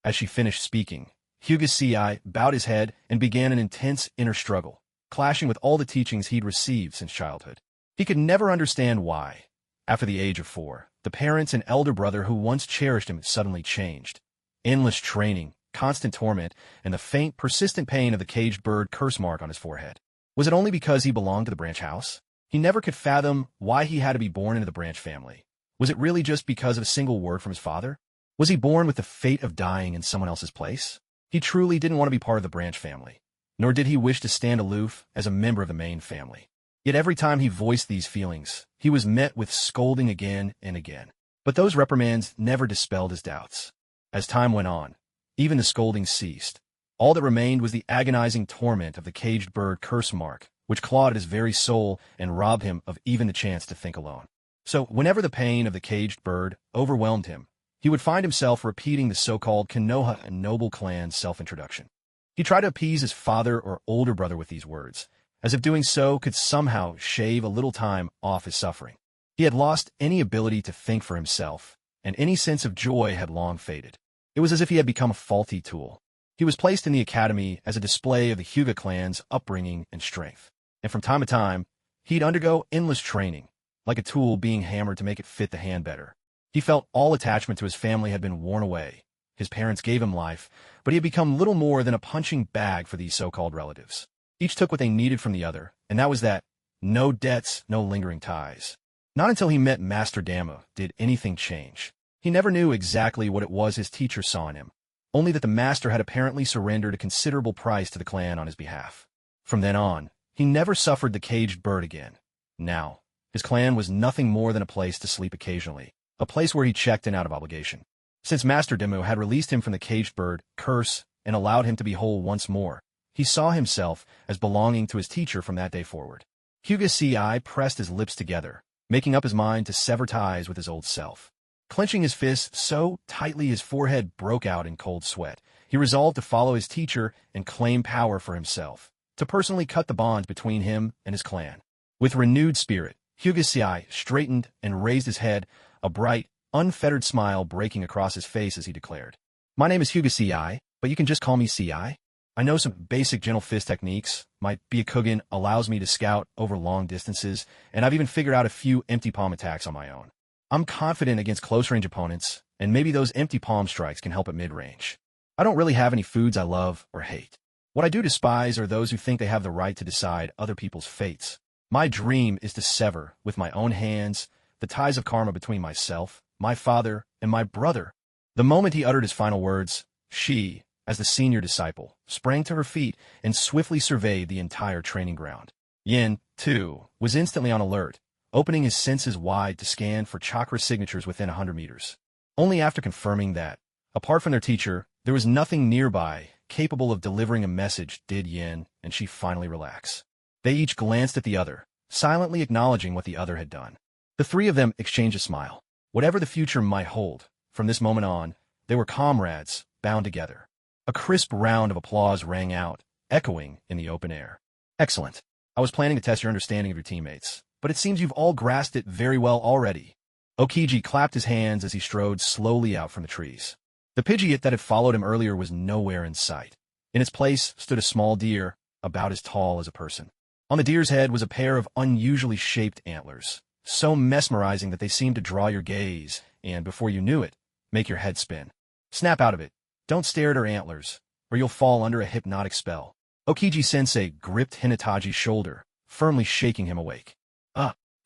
As she finished speaking, Hyuga Ci bowed his head and began an intense inner struggle, clashing with all the teachings he'd received since childhood. He could never understand why, after the age of 4, the parents and elder brother who once cherished him suddenly changed. Endless training, constant torment, and the faint, persistent pain of the caged bird curse mark on his forehead. Was it only because he belonged to the branch house? He never could fathom why he had to be born into the branch family. Was it really just because of a single word from his father? Was he born with the fate of dying in someone else's place? He truly didn't want to be part of the branch family, nor did he wish to stand aloof as a member of the main family. Yet every time he voiced these feelings, he was met with scolding again and again. But those reprimands never dispelled his doubts. As time went on, even the scolding ceased. All that remained was the agonizing torment of the caged bird curse mark, which clawed at his very soul and robbed him of even the chance to think alone. So whenever the pain of the caged bird overwhelmed him, he would find himself repeating the so-called Konoha and noble clan self-introduction. He tried to appease his father or older brother with these words, as if doing so could somehow shave a little time off his suffering. He had lost any ability to think for himself, and any sense of joy had long faded. It was as if he had become a faulty tool. He was placed in the academy as a display of the Hyuga clan's upbringing and strength. And from time to time, he'd undergo endless training, like a tool being hammered to make it fit the hand better. He felt all attachment to his family had been worn away. His parents gave him life, but he had become little more than a punching bag for these so-called relatives. Each took what they needed from the other, and that was that. No debts, no lingering ties. Not until he met Master Dama did anything change. He never knew exactly what it was his teacher saw in him, only that the master had apparently surrendered a considerable price to the clan on his behalf. From then on, he never suffered the caged bird again. Now, his clan was nothing more than a place to sleep occasionally, a place where he checked in out of obligation. Since Master Demu had released him from the caged bird curse and allowed him to be whole once more, he saw himself as belonging to his teacher from that day forward. Hyuga Ci pressed his lips together, making up his mind to sever ties with his old self. Clenching his fists so tightly his forehead broke out in cold sweat, he resolved to follow his teacher and claim power for himself, to personally cut the bonds between him and his clan. With renewed spirit, Hyuga Ci straightened and raised his head, a bright, unfettered smile breaking across his face as he declared, "My name is Hugo CI, but you can just call me CI. I know some basic gentle fist techniques. My Byakugan allows me to scout over long distances, and I've even figured out a few empty palm attacks on my own. I'm confident against close-range opponents, and maybe those empty palm strikes can help at mid-range. I don't really have any foods I love or hate. What I do despise are those who think they have the right to decide other people's fates. My dream is to sever, with my own hands, the ties of karma between myself, my father, and my brother." The moment he uttered his final words, she, as the senior disciple, sprang to her feet and swiftly surveyed the entire training ground. Yin, too, was instantly on alert, opening his senses wide to scan for chakra signatures within 100 meters. Only after confirming that, apart from their teacher, there was nothing nearby capable of delivering a message did Yin and she finally relax. They each glanced at the other, silently acknowledging what the other had done. The three of them exchanged a smile. Whatever the future might hold, from this moment on, they were comrades, bound together. A crisp round of applause rang out, echoing in the open air. "Excellent. I was planning to test your understanding of your teammates, but it seems you've all grasped it very well already." Hokage clapped his hands as he strode slowly out from the trees. The Pidgeot that had followed him earlier was nowhere in sight. In its place stood a small deer, about as tall as a person. On the deer's head was a pair of unusually shaped antlers, so mesmerizing that they seemed to draw your gaze and, before you knew it, make your head spin. "Snap out of it. Don't stare at her antlers, or you'll fall under a hypnotic spell." Okiji-sensei gripped Hinataji's shoulder, firmly shaking him awake.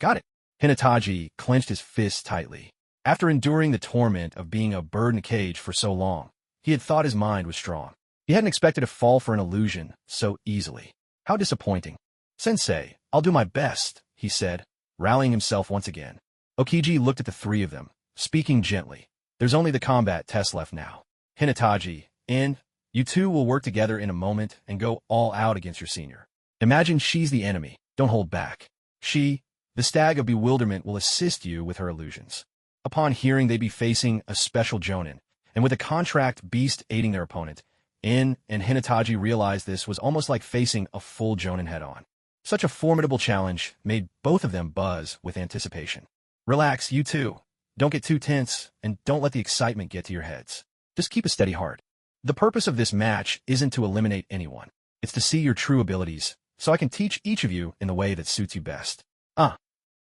Got it." Hinataji clenched his fists tightly. After enduring the torment of being a bird in a cage for so long, he had thought his mind was strong. He hadn't expected to fall for an illusion so easily. How disappointing. "Sensei, I'll do my best," he said, rallying himself once again. Okiji looked at the three of them, speaking gently. "There's only the combat test left now. Hinataji, and you two will work together in a moment and go all out against your senior. Imagine she's the enemy. Don't hold back. She, the stag of bewilderment, will assist you with her illusions." Upon hearing they'd be facing a special Jonin, and with a contract beast aiding their opponent, In and Hinataji realized this was almost like facing a full Jonin head-on. Such a formidable challenge made both of them buzz with anticipation. "Relax, you two. Don't get too tense, and don't let the excitement get to your heads. Just keep a steady heart. The purpose of this match isn't to eliminate anyone. It's to see your true abilities, so I can teach each of you in the way that suits you best."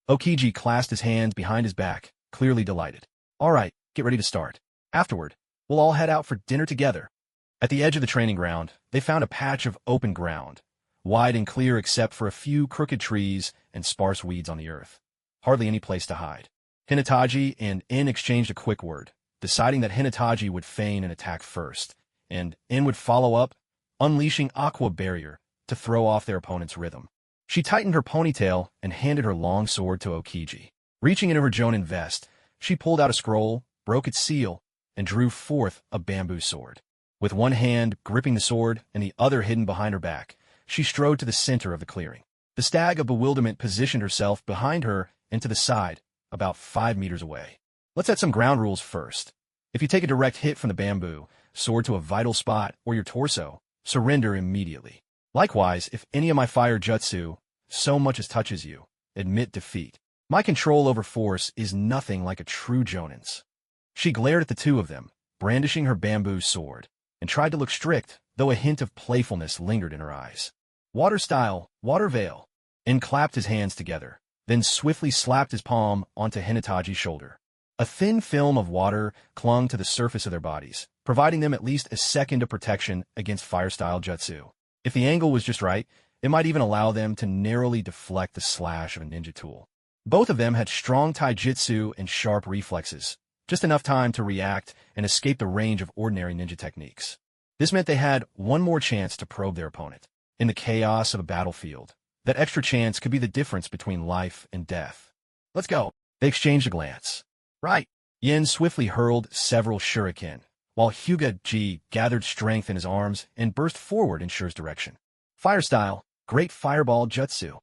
Okiji clasped his hands behind his back, clearly delighted. "All right, get ready to start. Afterward, we'll all head out for dinner together." At the edge of the training ground, they found a patch of open ground, wide and clear except for a few crooked trees and sparse weeds on the earth. Hardly any place to hide. Hinataji and In exchanged a quick word, deciding that Hinataji would feign an attack first, and In would follow up, unleashing Aqua Barrier to throw off their opponent's rhythm. She tightened her ponytail and handed her long sword to Okiji. Reaching into her Jonin vest, she pulled out a scroll, broke its seal, and drew forth a bamboo sword. With one hand gripping the sword and the other hidden behind her back, she strode to the center of the clearing. The stag of bewilderment positioned herself behind her and to the side, about 5 meters away. Let's set some ground rules first. If you take a direct hit from the bamboo, sword to a vital spot or your torso, surrender immediately. Likewise, if any of my fire jutsu so much as touches you, admit defeat. My control over force is nothing like a true Jonin's. She glared at the two of them, brandishing her bamboo sword, and tried to look strict, though a hint of playfulness lingered in her eyes. "Water style, water veil." In clapped his hands together, then swiftly slapped his palm onto Hinataji's shoulder. A thin film of water clung to the surface of their bodies, providing them at least a second of protection against fire-style jutsu. If the angle was just right, it might even allow them to narrowly deflect the slash of a ninja tool. Both of them had strong taijutsu and sharp reflexes, just enough time to react and escape the range of ordinary ninja techniques. This meant they had one more chance to probe their opponent. In the chaos of a battlefield, that extra chance could be the difference between life and death. "Let's go." They exchanged a glance. "Right." Yin swiftly hurled several shuriken, while Hyuga Ji gathered strength in his arms and burst forward in Shure's direction. "Fire style, great fireball jutsu."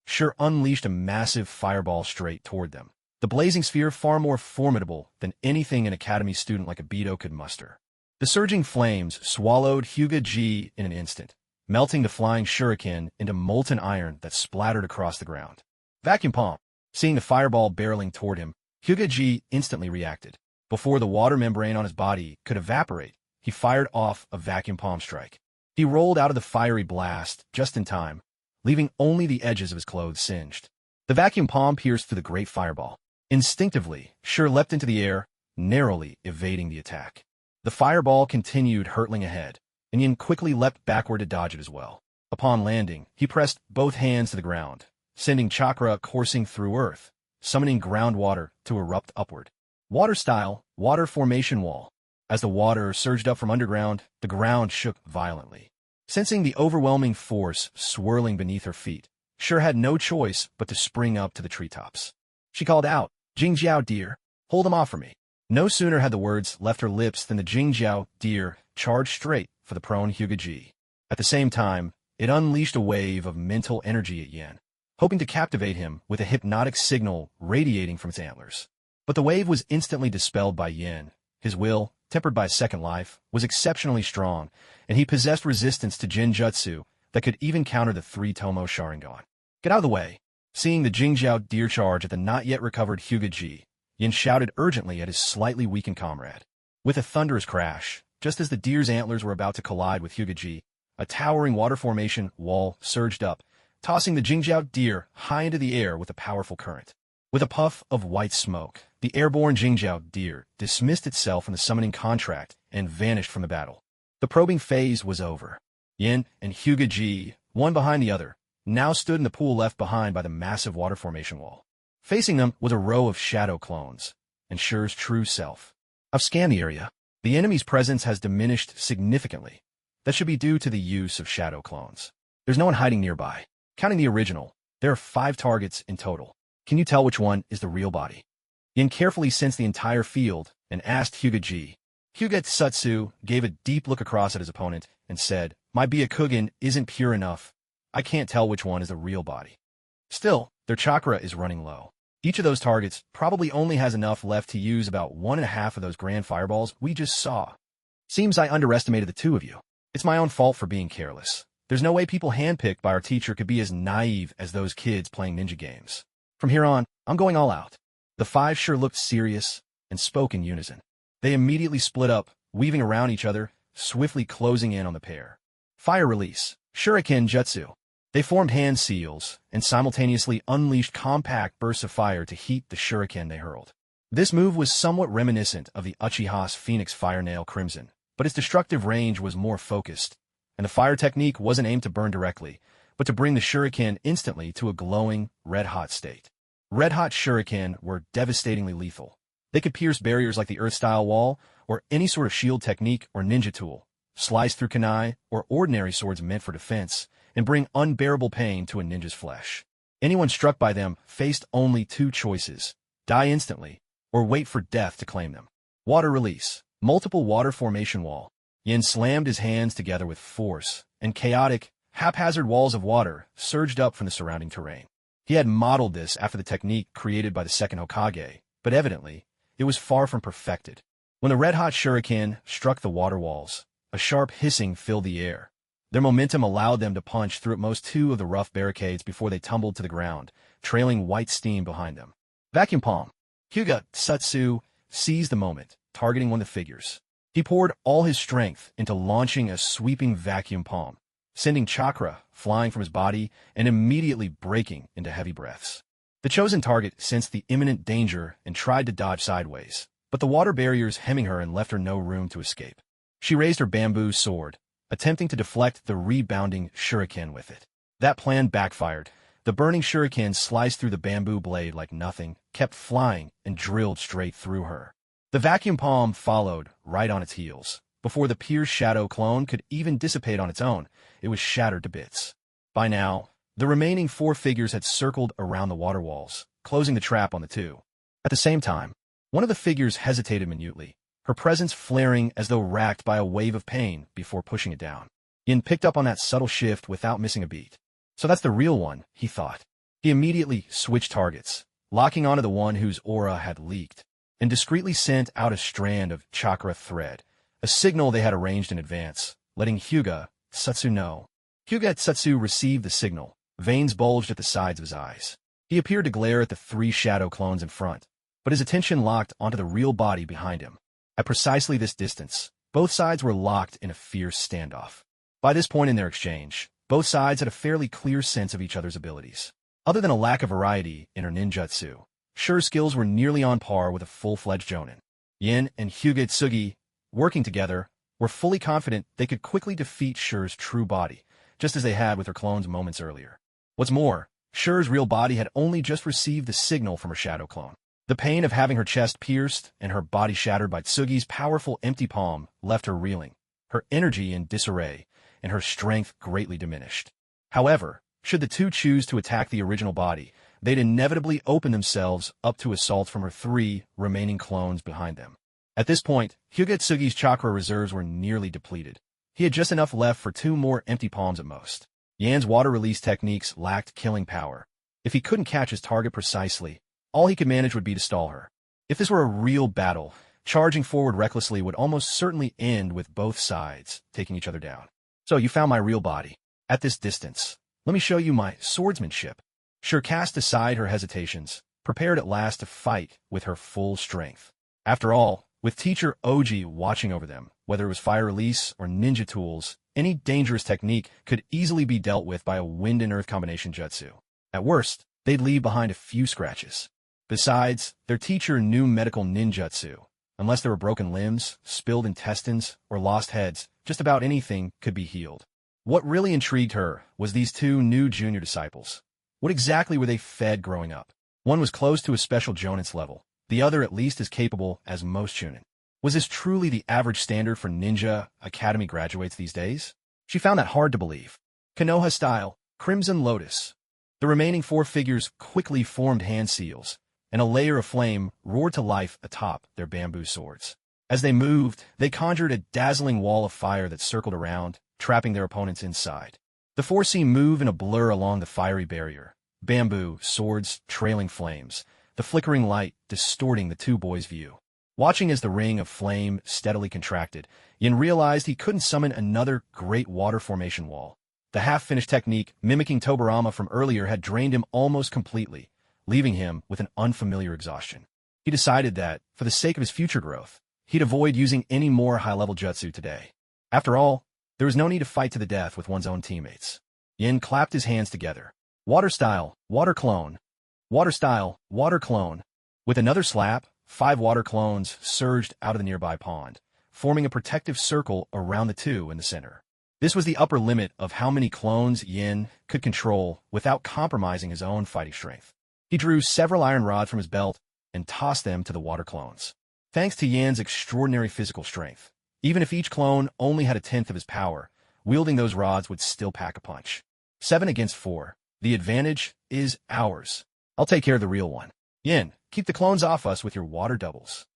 Shure unleashed a massive fireball straight toward them, the blazing sphere far more formidable than anything an academy student like Obito could muster. The surging flames swallowed Hyuga Ji in an instant, melting the flying shuriken into molten iron that splattered across the ground. "Vacuum palm." Seeing the fireball barreling toward him, Hokage instantly reacted. Before the water membrane on his body could evaporate, he fired off a vacuum palm strike. He rolled out of the fiery blast just in time, leaving only the edges of his clothes singed. The vacuum palm pierced through the great fireball. Instinctively, Shur leapt into the air, narrowly evading the attack. The fireball continued hurtling ahead, and Yin quickly leapt backward to dodge it as well. Upon landing, he pressed both hands to the ground, sending chakra coursing through earth, summoning groundwater to erupt upward. Water style, water formation wall. As the water surged up from underground, the ground shook violently. Sensing the overwhelming force swirling beneath her feet, Shur had no choice but to spring up to the treetops. She called out, "Jingjiao deer, hold them off for me." No sooner had the words left her lips than the Jingjiao deer charged straight for the prone Hokage. At the same time, it unleashed a wave of mental energy at Yin, hoping to captivate him with a hypnotic signal radiating from its antlers. But the wave was instantly dispelled by Yin. His will, tempered by a second life, was exceptionally strong, and he possessed resistance to Jinjutsu that could even counter the three-tomo Sharingan. "Get out of the way!" Seeing the Jingjiao deer charge at the not-yet-recovered Hokage, Yin shouted urgently at his slightly weakened comrade. With a thunderous crash, just as the deer's antlers were about to collide with Hokage, a towering water formation wall surged up, tossing the Jingjiao deer high into the air with a powerful current. With a puff of white smoke, the airborne Jingjiao deer dismissed itself from the summoning contract and vanished from the battle. The probing phase was over. Yin and Hokage, one behind the other, now stood in the pool left behind by the massive water formation wall. Facing them was a row of shadow clones, and Shur's true self. "I've scanned the area. The enemy's presence has diminished significantly. That should be due to the use of shadow clones. There's no one hiding nearby. Counting the original, there are 5 targets in total. Can you tell which one is the real body?" Yin carefully sensed the entire field and asked Hokage. Satsu gave a deep look across at his opponent and said, "My Byakugan isn't pure enough. I can't tell which one is the real body. Still, their chakra is running low. Each of those targets probably only has enough left to use about 1.5 of those grand fireballs we just saw. Seems I underestimated the two of you. It's my own fault for being careless. There's no way people handpicked by our teacher could be as naive as those kids playing ninja games. From here on, I'm going all out." The 5 sure looked serious and spoke in unison. They immediately split up, weaving around each other, swiftly closing in on the pair. Fire release, Shuriken Jutsu. They formed hand seals and simultaneously unleashed compact bursts of fire to heat the shuriken they hurled. This move was somewhat reminiscent of the Uchiha's Phoenix Fire Nail Crimson, but its destructive range was more focused, and the fire technique wasn't aimed to burn directly, but to bring the shuriken instantly to a glowing, red-hot state. Red-hot shuriken were devastatingly lethal. They could pierce barriers like the Earth-style wall, or any sort of shield technique or ninja tool, slice through kunai or ordinary swords meant for defense, and bring unbearable pain to a ninja's flesh. Anyone struck by them faced only 2 choices: die instantly, or wait for death to claim them. Water release, multiple water formation wall. Yin slammed his hands together with force, and chaotic, haphazard walls of water surged up from the surrounding terrain. He had modeled this after the technique created by the second Hokage, but evidently, it was far from perfected. When the red-hot shuriken struck the water walls, a sharp hissing filled the air. Their momentum allowed them to punch through at most 2 of the rough barricades before they tumbled to the ground, trailing white steam behind them. Vacuum palm. Satsu seized the moment, targeting one of the figures. He poured all his strength into launching a sweeping vacuum palm, sending chakra flying from his body and immediately breaking into heavy breaths. The chosen target sensed the imminent danger and tried to dodge sideways, but the water barriers hemming her and left her no room to escape. She raised her bamboo sword, attempting to deflect the rebounding shuriken with it. That plan backfired. The burning shuriken sliced through the bamboo blade like nothing, kept flying, and drilled straight through her. The vacuum palm followed, right on its heels. Before the pierced shadow clone could even dissipate on its own, it was shattered to bits. By now, the remaining 4 figures had circled around the water walls, closing the trap on the 2. At the same time, one of the figures hesitated minutely, her presence flaring as though racked by a wave of pain before pushing it down. Yin picked up on that subtle shift without missing a beat. So that's the real one, he thought. He immediately switched targets, locking onto the one whose aura had leaked, and discreetly sent out a strand of chakra thread, a signal they had arranged in advance, letting Satsu know. Satsu received the signal. Veins bulged at the sides of his eyes. He appeared to glare at the 3 shadow clones in front, but his attention locked onto the real body behind him. At precisely this distance, both sides were locked in a fierce standoff. By this point in their exchange, both sides had a fairly clear sense of each other's abilities. Other than a lack of variety in her ninjutsu, Shure's skills were nearly on par with a full-fledged jonin. Yin and Hokage, working together, were fully confident they could quickly defeat Shure's true body, just as they had with her clones moments earlier. What's more, Shure's real body had only just received the signal from her shadow clone. The pain of having her chest pierced and her body shattered by Tsugi's powerful empty palm left her reeling, her energy in disarray, and her strength greatly diminished. However, should the two choose to attack the original body, they'd inevitably open themselves up to assaults from her 3 remaining clones behind them. At this point, Hokage chakra reserves were nearly depleted. He had just enough left for 2 more empty palms at most. Yan's water release techniques lacked killing power. If he couldn't catch his target precisely, all he could manage would be to stall her. If this were a real battle, charging forward recklessly would almost certainly end with both sides taking each other down. So you found my real body. At this distance, let me show you my swordsmanship. Shure cast aside her hesitations, prepared at last to fight with her full strength. After all, with teacher Oji watching over them, whether it was fire release or ninja tools, any dangerous technique could easily be dealt with by a wind and earth combination jutsu. At worst, they'd leave behind a few scratches. Besides, their teacher knew medical ninjutsu. Unless there were broken limbs, spilled intestines, or lost heads, just about anything could be healed. What really intrigued her was these 2 new junior disciples. What exactly were they fed growing up? One was close to a special jonin's level, the other at least as capable as most Chunin. Was this truly the average standard for ninja academy graduates these days? She found that hard to believe. Konoha style, Crimson Lotus. The remaining 4 figures quickly formed hand seals, and a layer of flame roared to life atop their bamboo swords. As they moved, they conjured a dazzling wall of fire that circled around, trapping their opponents inside. The 4 seemed move in a blur along the fiery barrier. Bamboo, swords, trailing flames, the flickering light distorting the 2 boys' view. Watching as the ring of flame steadily contracted, Yin realized he couldn't summon another great water formation wall. The half-finished technique, mimicking Tobarama from earlier, had drained him almost completely, leaving him with an unfamiliar exhaustion. He decided that, for the sake of his future growth, he'd avoid using any more high-level jutsu today. After all, there was no need to fight to the death with one's own teammates. Yin clapped his hands together. Water style, water clone. Water style, water clone. With another slap, 5 water clones surged out of the nearby pond, forming a protective circle around the 2 in the center. This was the upper limit of how many clones Yin could control without compromising his own fighting strength. He drew several iron rods from his belt and tossed them to the water clones. Thanks to Yan's extraordinary physical strength, even if each clone only had 1/10 of his power, wielding those rods would still pack a punch. 7 against 4. The advantage is ours. I'll take care of the real one. Yin, keep the clones off us with your water doubles.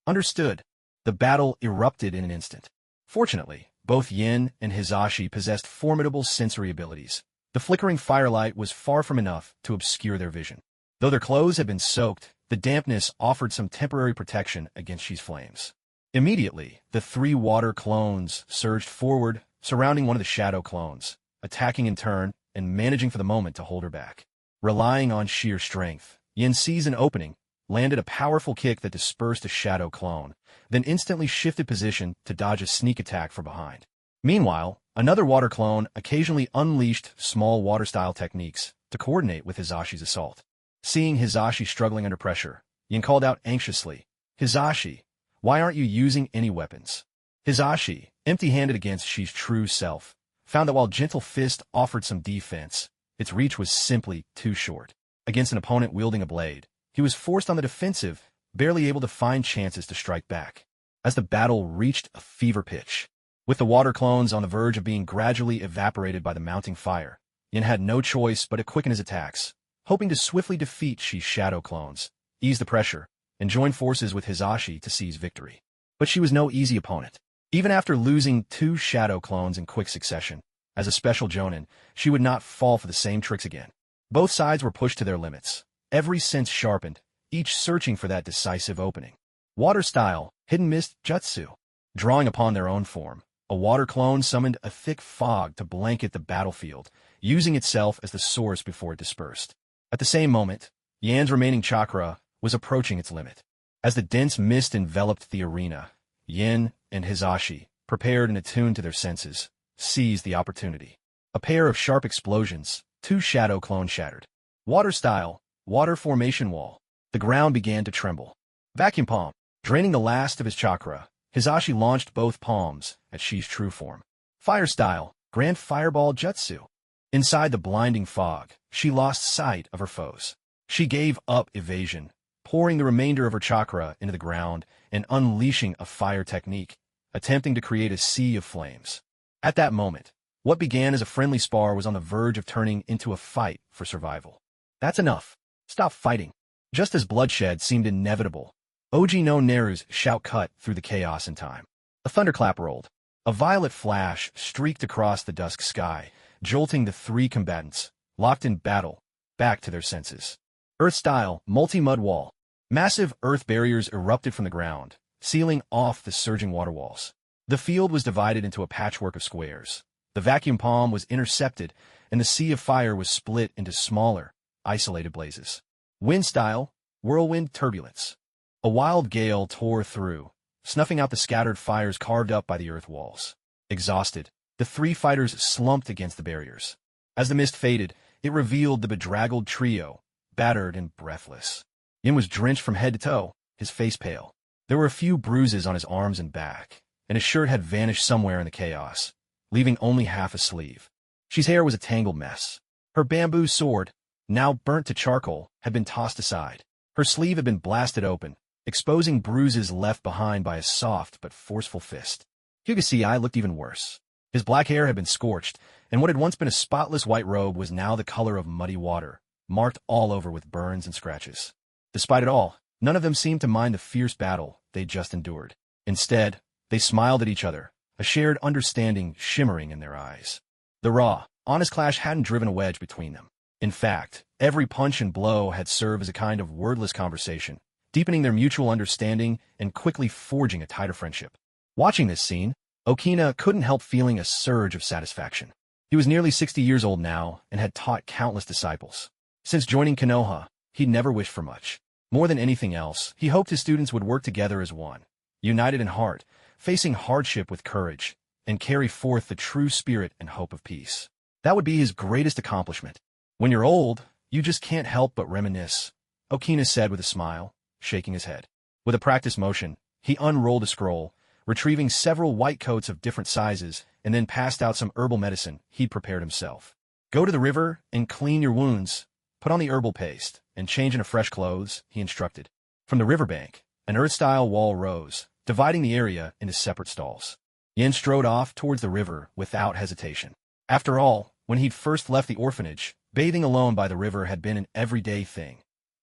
Understood. The battle erupted in an instant. Fortunately, both Yin and Hizashi possessed formidable sensory abilities. The flickering firelight was far from enough to obscure their vision. Though their clothes had been soaked, the dampness offered some temporary protection against these flames. Immediately, the 3 water clones surged forward, surrounding one of the shadow clones, attacking in turn and managing for the moment to hold her back. Relying on sheer strength, Yin seized an opening, landed a powerful kick that dispersed a shadow clone, then instantly shifted position to dodge a sneak attack from behind. Meanwhile, another water clone occasionally unleashed small water-style techniques to coordinate with Hizashi's assault. Seeing Hizashi struggling under pressure, Yin called out anxiously, "Hizashi, why aren't you using any weapons?" Hizashi, empty-handed against Shi's true self, found that while Gentle Fist offered some defense, its reach was simply too short. Against an opponent wielding a blade, he was forced on the defensive, barely able to find chances to strike back. As the battle reached a fever pitch, with the water clones on the verge of being gradually evaporated by the mounting fire, Yin had no choice but to quicken his attacks, hoping to swiftly defeat Shi's shadow clones, ease the pressure, and join forces with Hizashi to seize victory. But she was no easy opponent. Even after losing 2 shadow clones in quick succession, as a special jonin, she would not fall for the same tricks again. Both sides were pushed to their limits, every sense sharpened, each searching for that decisive opening. Water style, hidden mist jutsu. Drawing upon their own form, a water clone summoned a thick fog to blanket the battlefield, using itself as the source before it dispersed. At the same moment, Yan's remaining chakra was approaching its limit. As the dense mist enveloped the arena, Yin and Hisashi, prepared and attuned to their senses, seized the opportunity. A pair of sharp explosions, 2 shadow clones shattered. Water style, water formation wall. The ground began to tremble. Vacuum palm. Draining the last of his chakra, Hisashi launched both palms at Shi's true form. Fire style, grand fireball jutsu. Inside the blinding fog, she lost sight of her foes. She gave up evasion, pouring the remainder of her chakra into the ground and unleashing a fire technique, attempting to create a sea of flames. At that moment, what began as a friendly spar was on the verge of turning into a fight for survival. That's enough. Stop fighting. Just as bloodshed seemed inevitable, Oji no Neru's shout cut through the chaos in time. A thunderclap rolled. A violet flash streaked across the dusk sky, jolting the 3 combatants, locked in battle, back to their senses. Earth-style, multi-mud wall. Massive earth barriers erupted from the ground, sealing off the surging water walls. The field was divided into a patchwork of squares. The vacuum palm was intercepted, and the sea of fire was split into smaller, isolated blazes. Wind-style, whirlwind turbulence. A wild gale tore through, snuffing out the scattered fires carved up by the earth walls. Exhausted, the 3 fighters slumped against the barriers. As the mist faded, it revealed the bedraggled trio, battered and breathless. Yin was drenched from head to toe, his face pale. There were a few bruises on his arms and back, and his shirt had vanished somewhere in the chaos, leaving only half a sleeve. Shi's hair was a tangled mess. Her bamboo sword, now burnt to charcoal, had been tossed aside. Her sleeve had been blasted open, exposing bruises left behind by a soft but forceful fist. Hokage looked even worse. His black hair had been scorched, and what had once been a spotless white robe was now the color of muddy water, marked all over with burns and scratches. Despite it all, none of them seemed to mind the fierce battle they'd just endured. Instead, they smiled at each other, a shared understanding shimmering in their eyes. The raw, honest clash hadn't driven a wedge between them. In fact, every punch and blow had served as a kind of wordless conversation, deepening their mutual understanding and quickly forging a tighter friendship. Watching this scene, Okina couldn't help feeling a surge of satisfaction. He was nearly 60 years old now and had taught countless disciples. Since joining Konoha, he'd never wished for much. More than anything else, he hoped his students would work together as one, united in heart, facing hardship with courage, and carry forth the true spirit and hope of peace. That would be his greatest accomplishment. When you're old, you just can't help but reminisce, Okina said with a smile, shaking his head. With a practiced motion, he unrolled a scroll, retrieving several white coats of different sizes, and then passed out some herbal medicine he'd prepared himself. Go to the river and clean your wounds. Put on the herbal paste, and change into fresh clothes, he instructed. From the riverbank, an earth-style wall rose, dividing the area into separate stalls. Yin strode off towards the river without hesitation. After all, when he'd first left the orphanage, bathing alone by the river had been an everyday thing.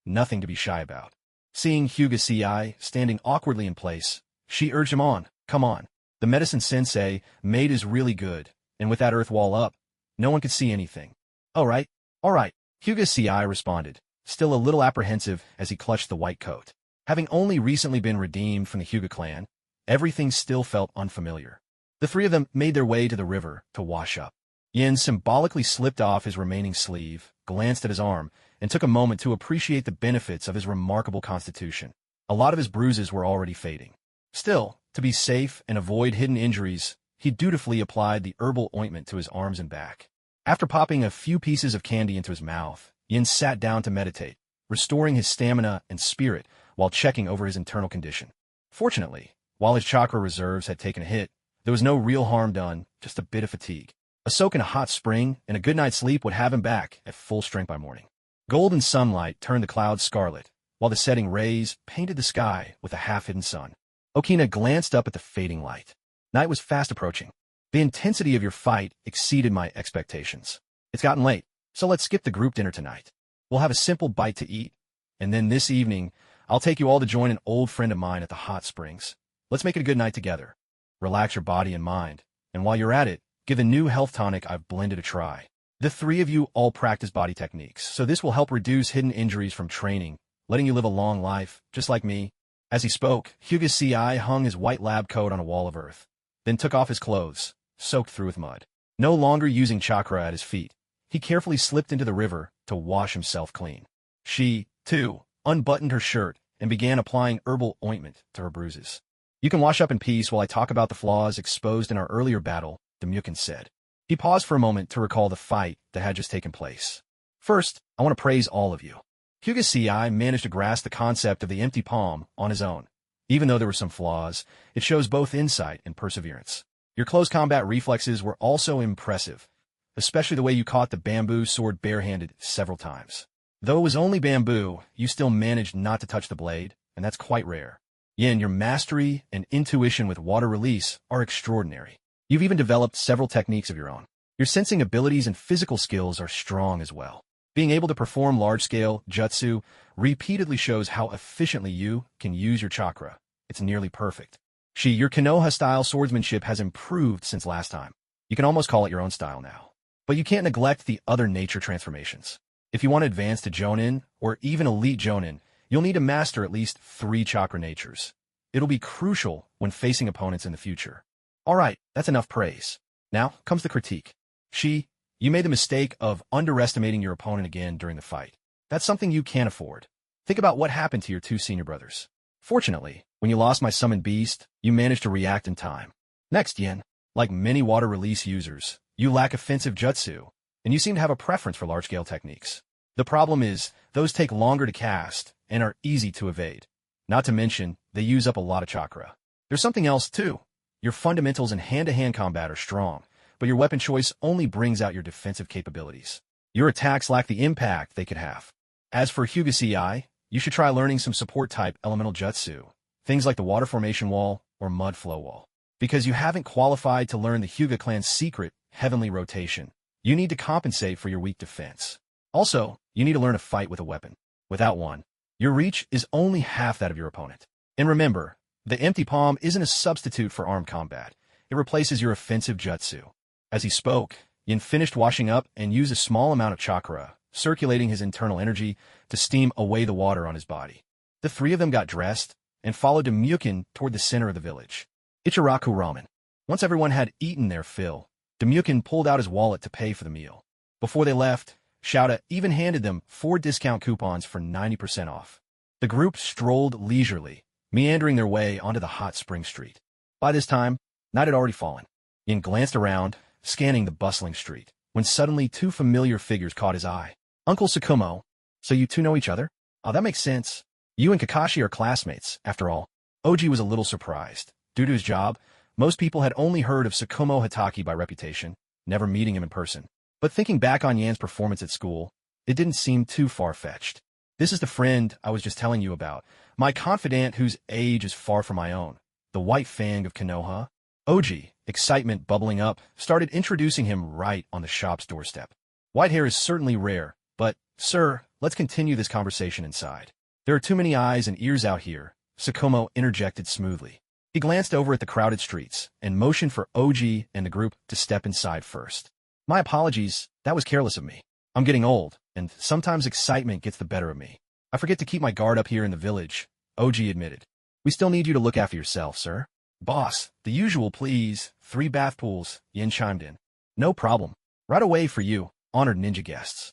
Nothing to be shy about. Seeing Hokage standing awkwardly in place, she urged him on. Come on. The medicine sensei made is really good, and with that earth wall up, no one could see anything. All right. Hokage responded, still a little apprehensive as he clutched the white coat. Having only recently been redeemed from the Hyuga clan, everything still felt unfamiliar. The 3 of them made their way to the river to wash up. Yin symbolically slipped off his remaining sleeve, glanced at his arm, and took a moment to appreciate the benefits of his remarkable constitution. A lot of his bruises were already fading. Still, to be safe and avoid hidden injuries, he dutifully applied the herbal ointment to his arms and back. After popping a few pieces of candy into his mouth, Yin sat down to meditate, restoring his stamina and spirit while checking over his internal condition. Fortunately, while his chakra reserves had taken a hit, there was no real harm done, just a bit of fatigue. A soak in a hot spring and a good night's sleep would have him back at full strength by morning. Golden sunlight turned the clouds scarlet, while the setting rays painted the sky with a half-hidden sun. Okina glanced up at the fading light. Night was fast approaching. The intensity of your fight exceeded my expectations. It's gotten late, so let's skip the group dinner tonight. We'll have a simple bite to eat, and then this evening, I'll take you all to join an old friend of mine at the hot springs. Let's make it a good night together. Relax your body and mind, and while you're at it, give the new health tonic I've blended a try. The 3 of you all practice body techniques, so this will help reduce hidden injuries from training, letting you live a long life, just like me. As he spoke, Hokage hung his white lab coat on a wall of earth, then took off his clothes, soaked through with mud. No longer using chakra at his feet, he carefully slipped into the river to wash himself clean. She, too, unbuttoned her shirt, and began applying herbal ointment to her bruises. "You can wash up in peace while I talk about the flaws exposed in our earlier battle," Demyukin said. He paused for a moment to recall the fight that had just taken place. "First, I want to praise all of you. Hokage managed to grasp the concept of the empty palm on his own. Even though there were some flaws, it shows both insight and perseverance. Your close combat reflexes were also impressive, especially the way you caught the bamboo sword barehanded several times. Though it was only bamboo, you still managed not to touch the blade, and that's quite rare. Yin, your mastery and intuition with water release are extraordinary. You've even developed several techniques of your own. Your sensing abilities and physical skills are strong as well. Being able to perform large-scale jutsu repeatedly shows how efficiently you can use your chakra. It's nearly perfect. Your Konoha-style swordsmanship has improved since last time. You can almost call it your own style now. But you can't neglect the other nature transformations. If you want to advance to Jonin, or even Elite Jonin, you'll need to master at least 3 chakra natures. It'll be crucial when facing opponents in the future. Alright, that's enough praise. Now comes the critique. You made the mistake of underestimating your opponent again during the fight. That's something you can't afford. Think about what happened to your 2 senior brothers. Fortunately, when you lost my summoned beast, you managed to react in time. Next, Yin, like many water release users, you lack offensive jutsu, and you seem to have a preference for large-scale techniques. The problem is, those take longer to cast and are easy to evade. Not to mention, they use up a lot of chakra. There's something else, too. Your fundamentals in hand-to-hand combat are strong, but your weapon choice only brings out your defensive capabilities. Your attacks lack the impact they could have. As for Hokage, you should try learning some support-type elemental jutsu, things like the water formation wall or mud flow wall. Because you haven't qualified to learn the Hyuga clan's secret heavenly rotation, you need to compensate for your weak defense. Also, you need to learn to fight with a weapon. Without one, your reach is only half that of your opponent. And remember, the empty palm isn't a substitute for armed combat. It replaces your offensive jutsu. As he spoke, Yin finished washing up and used a small amount of chakra, circulating his internal energy to steam away the water on his body. The 3 of them got dressed and followed Demyukin toward the center of the village. Ichiraku ramen. Once everyone had eaten their fill, Demyukin pulled out his wallet to pay for the meal. Before they left, Shouta even handed them 4 discount coupons for 90% off. The group strolled leisurely, meandering their way onto the hot spring street. By this time, night had already fallen. Yin glanced around, scanning the bustling street, when suddenly 2 familiar figures caught his eye. Uncle Tsukumo. So you 2 know each other? Oh, that makes sense. You and Kakashi are classmates, after all. Oji was a little surprised. Due to his job, most people had only heard of Tsukumo Hatake by reputation, never meeting him in person. But thinking back on Yan's performance at school, it didn't seem too far-fetched. This is the friend I was just telling you about, my confidant whose age is far from my own, the White Fang of Konoha. Oji, excitement bubbling up, started introducing him right on the shop's doorstep. White hair is certainly rare, but, sir, let's continue this conversation inside. There are too many eyes and ears out here, Tsukumo interjected smoothly. He glanced over at the crowded streets and motioned for Oji and the group to step inside first. My apologies, that was careless of me. I'm getting old, and sometimes excitement gets the better of me. I forget to keep my guard up here in the village, Oji admitted. We still need you to look after yourself, sir. Boss, the usual please, 3 bath pools, Yin chimed in. No problem. Right away for you, honored ninja guests.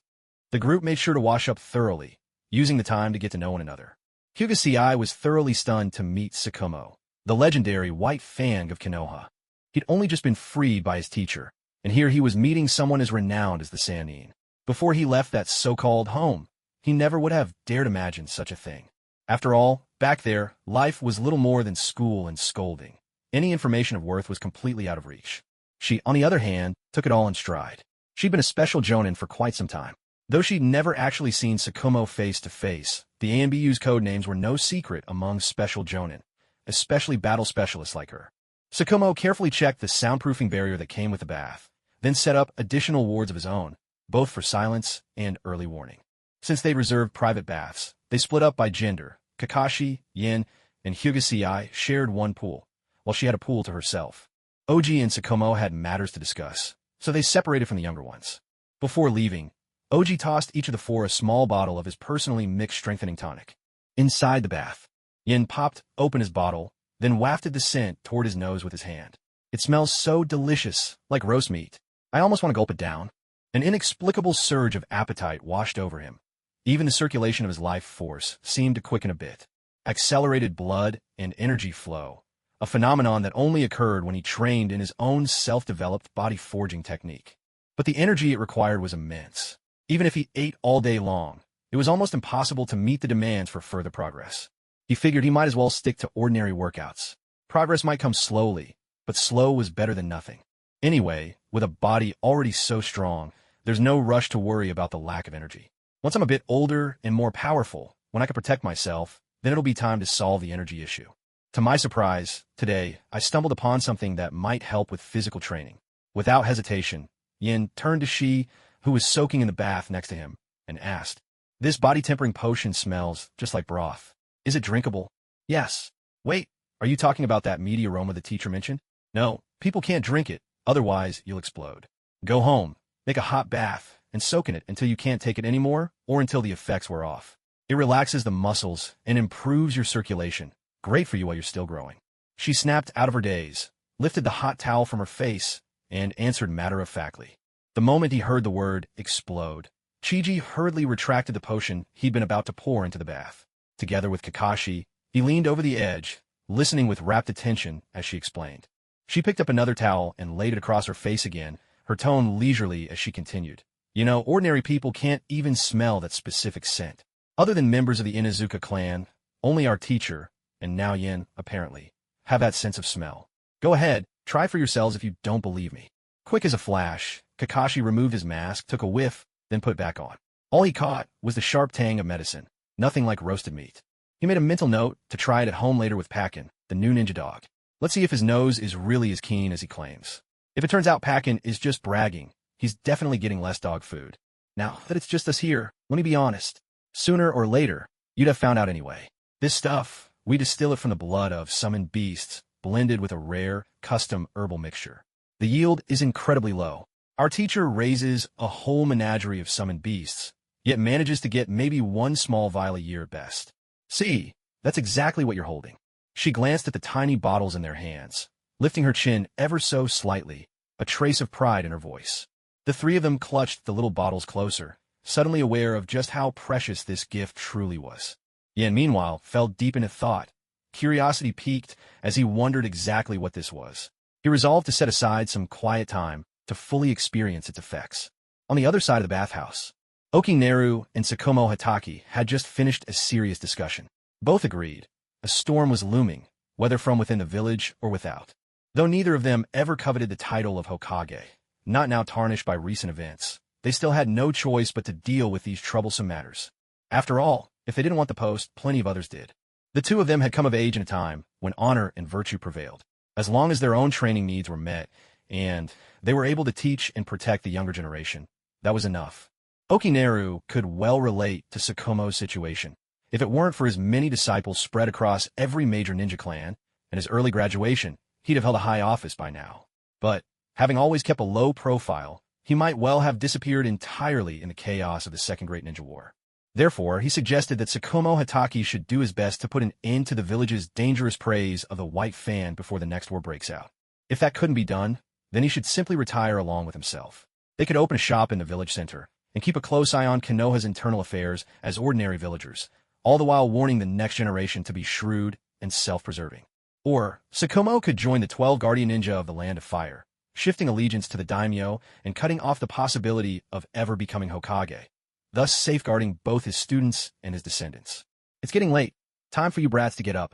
The group made sure to wash up thoroughly, using the time to get to know one another. Hokage was thoroughly stunned to meet Tsukumo, the legendary White Fang of Konoha. He'd only just been freed by his teacher, and here he was meeting someone as renowned as the Sannin. Before he left that so-called home, he never would have dared imagine such a thing. After all, back there, life was little more than school and scolding. Any information of worth was completely out of reach. She, on the other hand, took it all in stride. She'd been a special jonin for quite some time. Though she'd never actually seen Tsukumo face to face, the ANBU's code names were no secret among special jonin, especially battle specialists like her. Tsukumo carefully checked the soundproofing barrier that came with the bath, then set up additional wards of his own, both for silence and early warning. Since they reserved private baths, they split up by gender. Kakashi, Yin, and Hokage shared one pool, while she had a pool to herself. Oji and Tsukumo had matters to discuss, so they separated from the younger ones. Before leaving, Oji tossed each of the 4 a small bottle of his personally mixed strengthening tonic. Inside the bath, Yin popped open his bottle, then wafted the scent toward his nose with his hand. It smells so delicious, like roast meat. I almost want to gulp it down. An inexplicable surge of appetite washed over him. Even the circulation of his life force seemed to quicken a bit. Accelerated blood and energy flow, a phenomenon that only occurred when he trained in his own self-developed body forging technique. But the energy it required was immense. Even if he ate all day long, it was almost impossible to meet the demands for further progress. He figured he might as well stick to ordinary workouts. Progress might come slowly, but slow was better than nothing. Anyway, with a body already so strong, there's no rush to worry about the lack of energy. Once I'm a bit older and more powerful, when I can protect myself, then it'll be time to solve the energy issue. To my surprise, today, I stumbled upon something that might help with physical training. Without hesitation, Yin turned to Shi, who was soaking in the bath next to him, and asked, "This body-tempering potion smells just like broth. Is it drinkable?" "Yes." "Wait, are you talking about that meaty aroma the teacher mentioned?" "No, people can't drink it, otherwise you'll explode. Go home, make a hot bath, and soak in it until you can't take it anymore or until the effects wear off. It relaxes the muscles and improves your circulation. Great for you while you're still growing." She snapped out of her daze, lifted the hot towel from her face, and answered matter-of-factly. The moment he heard the word explode, Chiji hurriedly retracted the potion he'd been about to pour into the bath. Together with Kakashi, he leaned over the edge, listening with rapt attention as she explained. She picked up another towel and laid it across her face again, her tone leisurely as she continued. "You know, ordinary people can't even smell that specific scent. Other than members of the Inuzuka clan, only our teacher, and now Yin, apparently, have that sense of smell. Go ahead, try for yourselves if you don't believe me." Quick as a flash, Kakashi removed his mask, took a whiff, then put it back on. All he caught was the sharp tang of medicine, nothing like roasted meat. He made a mental note to try it at home later with Pakin, the new ninja dog. Let's see if his nose is really as keen as he claims. If it turns out Pakin is just bragging, he's definitely getting less dog food. Now that it's just us here, let me be honest. Sooner or later, you'd have found out anyway. This stuff, we distill it from the blood of summoned beasts, blended with a rare, custom herbal mixture. The yield is incredibly low. Our teacher raises a whole menagerie of summoned beasts, yet manages to get maybe one small vial a year at best. See, that's exactly what you're holding. She glanced at the tiny bottles in their hands, lifting her chin ever so slightly, a trace of pride in her voice. The three of them clutched the little bottles closer, suddenly aware of just how precious this gift truly was. Yin, meanwhile, fell deep into thought. Curiosity piqued as he wondered exactly what this was. He resolved to set aside some quiet time to fully experience its effects. On the other side of the bathhouse, Okineru and Tsukumo Hatake had just finished a serious discussion. Both agreed a storm was looming, whether from within the village or without. Though neither of them ever coveted the title of Hokage, not now tarnished by recent events, they still had no choice but to deal with these troublesome matters. After all, if they didn't want the post, plenty of others did. The two of them had come of age in a time when honor and virtue prevailed. As long as their own training needs were met, and they were able to teach and protect the younger generation, that was enough. Okineru could well relate to Tsukumo's situation. If it weren't for his many disciples spread across every major ninja clan, and his early graduation, he'd have held a high office by now. But, having always kept a low profile, he might well have disappeared entirely in the chaos of the Second Great Ninja War. Therefore, he suggested that Tsukumo Hatake should do his best to put an end to the village's dangerous praise of the White Fan before the next war breaks out. If that couldn't be done, then he should simply retire along with himself. They could open a shop in the village center and keep a close eye on Konoha's internal affairs as ordinary villagers, all the while warning the next generation to be shrewd and self-preserving. Or, Tsukumo could join the 12 guardian ninja of the Land of Fire, shifting allegiance to the daimyo and cutting off the possibility of ever becoming Hokage, thus safeguarding both his students and his descendants. It's getting late. Time for you brats to get up.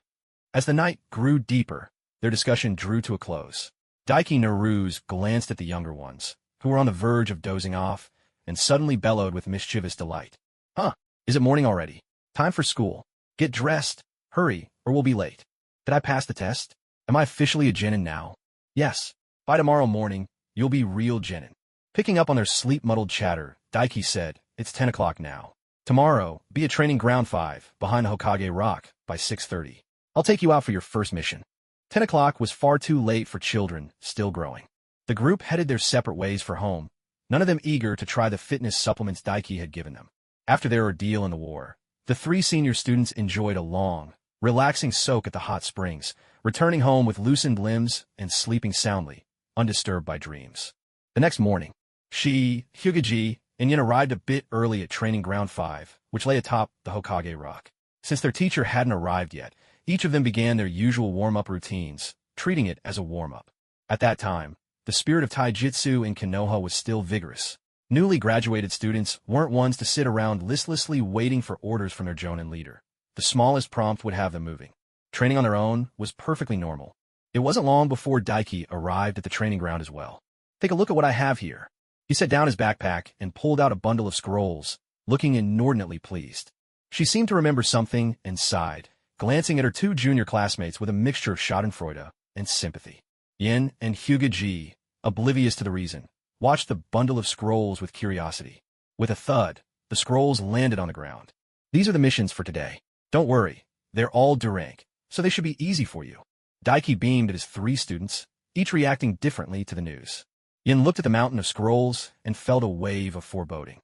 As the night grew deeper, their discussion drew to a close. Daiki Naruse glanced at the younger ones, who were on the verge of dozing off, and suddenly bellowed with mischievous delight. "Huh, is it morning already? Time for school. Get dressed, hurry, or we'll be late. Did I pass the test? Am I officially a genin now?" "Yes. By tomorrow morning, you'll be real genin." Picking up on their sleep-muddled chatter, Daiki said, "It's 10 o'clock now. Tomorrow, be at training ground 5, behind the Hokage Rock, by 6:30. I'll take you out for your first mission." 10 o'clock was far too late for children still growing. The group headed their separate ways for home, none of them eager to try the fitness supplements Daiki had given them. After their ordeal in the war, the 3 senior students enjoyed a long, relaxing soak at the hot springs, returning home with loosened limbs and sleeping soundly, undisturbed by dreams. The next morning, Hokage, and Yin arrived a bit early at Training Ground 5, which lay atop the Hokage rock. Since their teacher hadn't arrived yet, each of them began their usual warm-up routines, treating it as a warm-up. At that time, the spirit of taijutsu in Konoha was still vigorous. Newly graduated students weren't ones to sit around listlessly waiting for orders from their jonin leader. The smallest prompt would have them moving. Training on their own was perfectly normal. It wasn't long before Daiki arrived at the training ground as well. Take a look at what I have here. He set down his backpack and pulled out a bundle of scrolls, looking inordinately pleased. She seemed to remember something and sighed, glancing at her two junior classmates with a mixture of schadenfreude and sympathy. Yin and Hokage, oblivious to the reason, watched the bundle of scrolls with curiosity. With a thud, the scrolls landed on the ground. These are the missions for today. Don't worry, they're all D rank, so they should be easy for you. Daiki beamed at his three students, each reacting differently to the news. Yin looked at the mountain of scrolls and felt a wave of foreboding.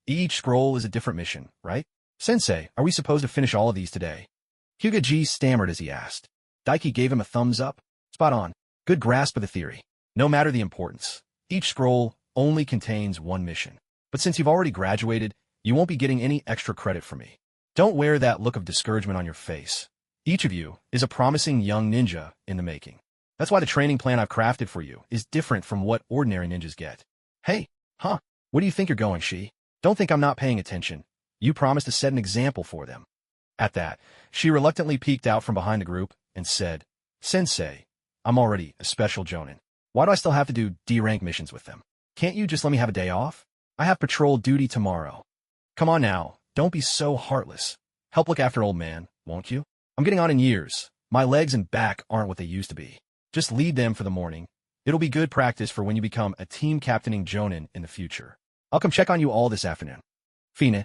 Each scroll is a different mission, right? Sensei, are we supposed to finish all of these today? Hokage stammered as he asked. Daiki gave him a thumbs up. Spot on. Good grasp of the theory. No matter the importance, each scroll only contains one mission. But since you've already graduated, you won't be getting any extra credit from me. Don't wear that look of discouragement on your face. Each of you is a promising young ninja in the making. That's why the training plan I've crafted for you is different from what ordinary ninjas get. Hey, where do you think you're going, Shi? Don't think I'm not paying attention. You promised to set an example for them. At that, she reluctantly peeked out from behind the group and said, Sensei, I'm already a special jonin. Why do I still have to do D-rank missions with them? Can't you just let me have a day off? I have patrol duty tomorrow. Come on now, don't be so heartless. Help look after old man, won't you? I'm getting on in years. My legs and back aren't what they used to be. Just lead them for the morning. It'll be good practice for when you become a team captaining jonin in the future. I'll come check on you all this afternoon. Fine.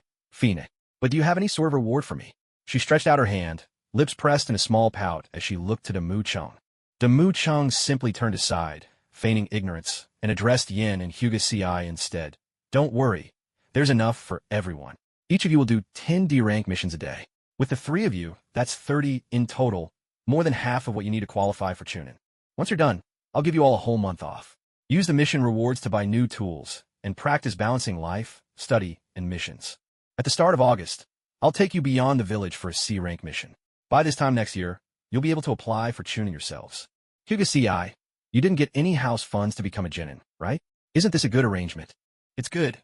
But do you have any sort of reward for me? She stretched out her hand, lips pressed in a small pout as she looked to Demu Chung. Demu Chung simply turned aside, feigning ignorance, and addressed Yin and Hokage instead. Don't worry. There's enough for everyone. Each of you will do 10 D-rank missions a day. With the three of you, that's 30 in total, more than half of what you need to qualify for Chunin. Once you're done, I'll give you all a whole month off. Use the mission rewards to buy new tools and practice balancing life, study, and missions. At the start of August, I'll take you beyond the village for a C-rank mission. By this time next year, you'll be able to apply for Chunin yourselves. Hokage, you didn't get any house funds to become a genin, right? Isn't this a good arrangement? It's good.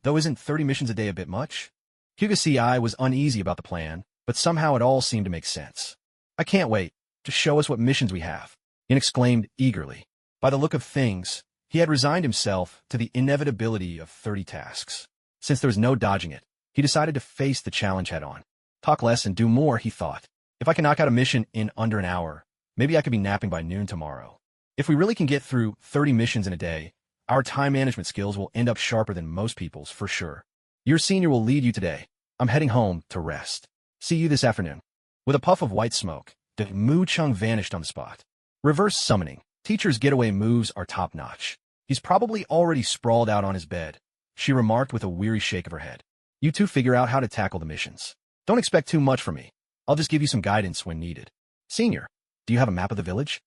Though isn't 30 missions a day a bit much? Hokage was uneasy about the plan, but somehow it all seemed to make sense. I can't wait. Just show us what missions we have. Yin exclaimed eagerly. By the look of things, he had resigned himself to the inevitability of 30 tasks. Since there was no dodging it, he decided to face the challenge head-on. Talk less and do more, he thought. If I can knock out a mission in under an hour, maybe I could be napping by noon tomorrow. If we really can get through 30 missions in a day, our time management skills will end up sharper than most people's, for sure. Your senior will lead you today. I'm heading home to rest. See you this afternoon. With a puff of white smoke, Demu Chung vanished on the spot. Reverse summoning. Teacher's getaway moves are top-notch. He's probably already sprawled out on his bed, she remarked with a weary shake of her head. You two figure out how to tackle the missions. Don't expect too much from me. I'll just give you some guidance when needed. Senior, do you have a map of the village?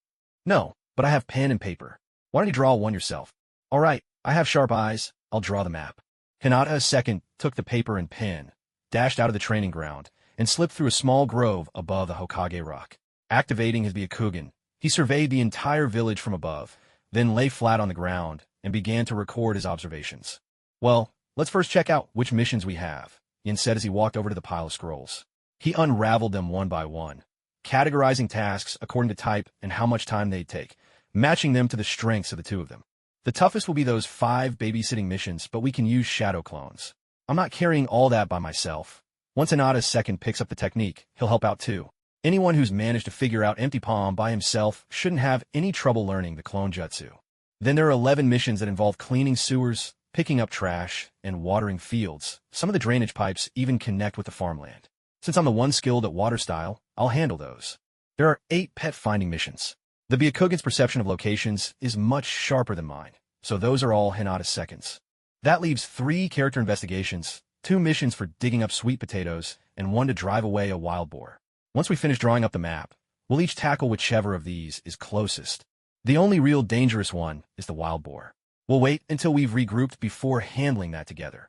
No, but I have pen and paper. Why don't you draw one yourself? All right, I have sharp eyes. I'll draw the map. Hinata II took the paper and pen, dashed out of the training ground, and slipped through a small grove above the Hokage rock. Activating his Byakugan, he surveyed the entire village from above, then lay flat on the ground and began to record his observations. Well, let's first check out which missions we have, Yin said as he walked over to the pile of scrolls. He unraveled them one by one, categorizing tasks according to type and how much time they'd take, matching them to the strengths of the two of them. The toughest will be those 5 babysitting missions, but we can use shadow clones. I'm not carrying all that by myself. Once Hinata II picks up the technique, he'll help out too. Anyone who's managed to figure out Empty Palm by himself shouldn't have any trouble learning the clone jutsu. Then there are 11 missions that involve cleaning sewers, picking up trash, and watering fields. Some of the drainage pipes even connect with the farmland. Since I'm the one skilled at water style, I'll handle those. There are 8 pet finding missions. The Byakugan's perception of locations is much sharper than mine, so those are all Hinata II's. That leaves 3 character investigations, 2 missions for digging up sweet potatoes, and 1 to drive away a wild boar. Once we finish drawing up the map, we'll each tackle whichever of these is closest. The only real dangerous one is the wild boar. We'll wait until we've regrouped before handling that together.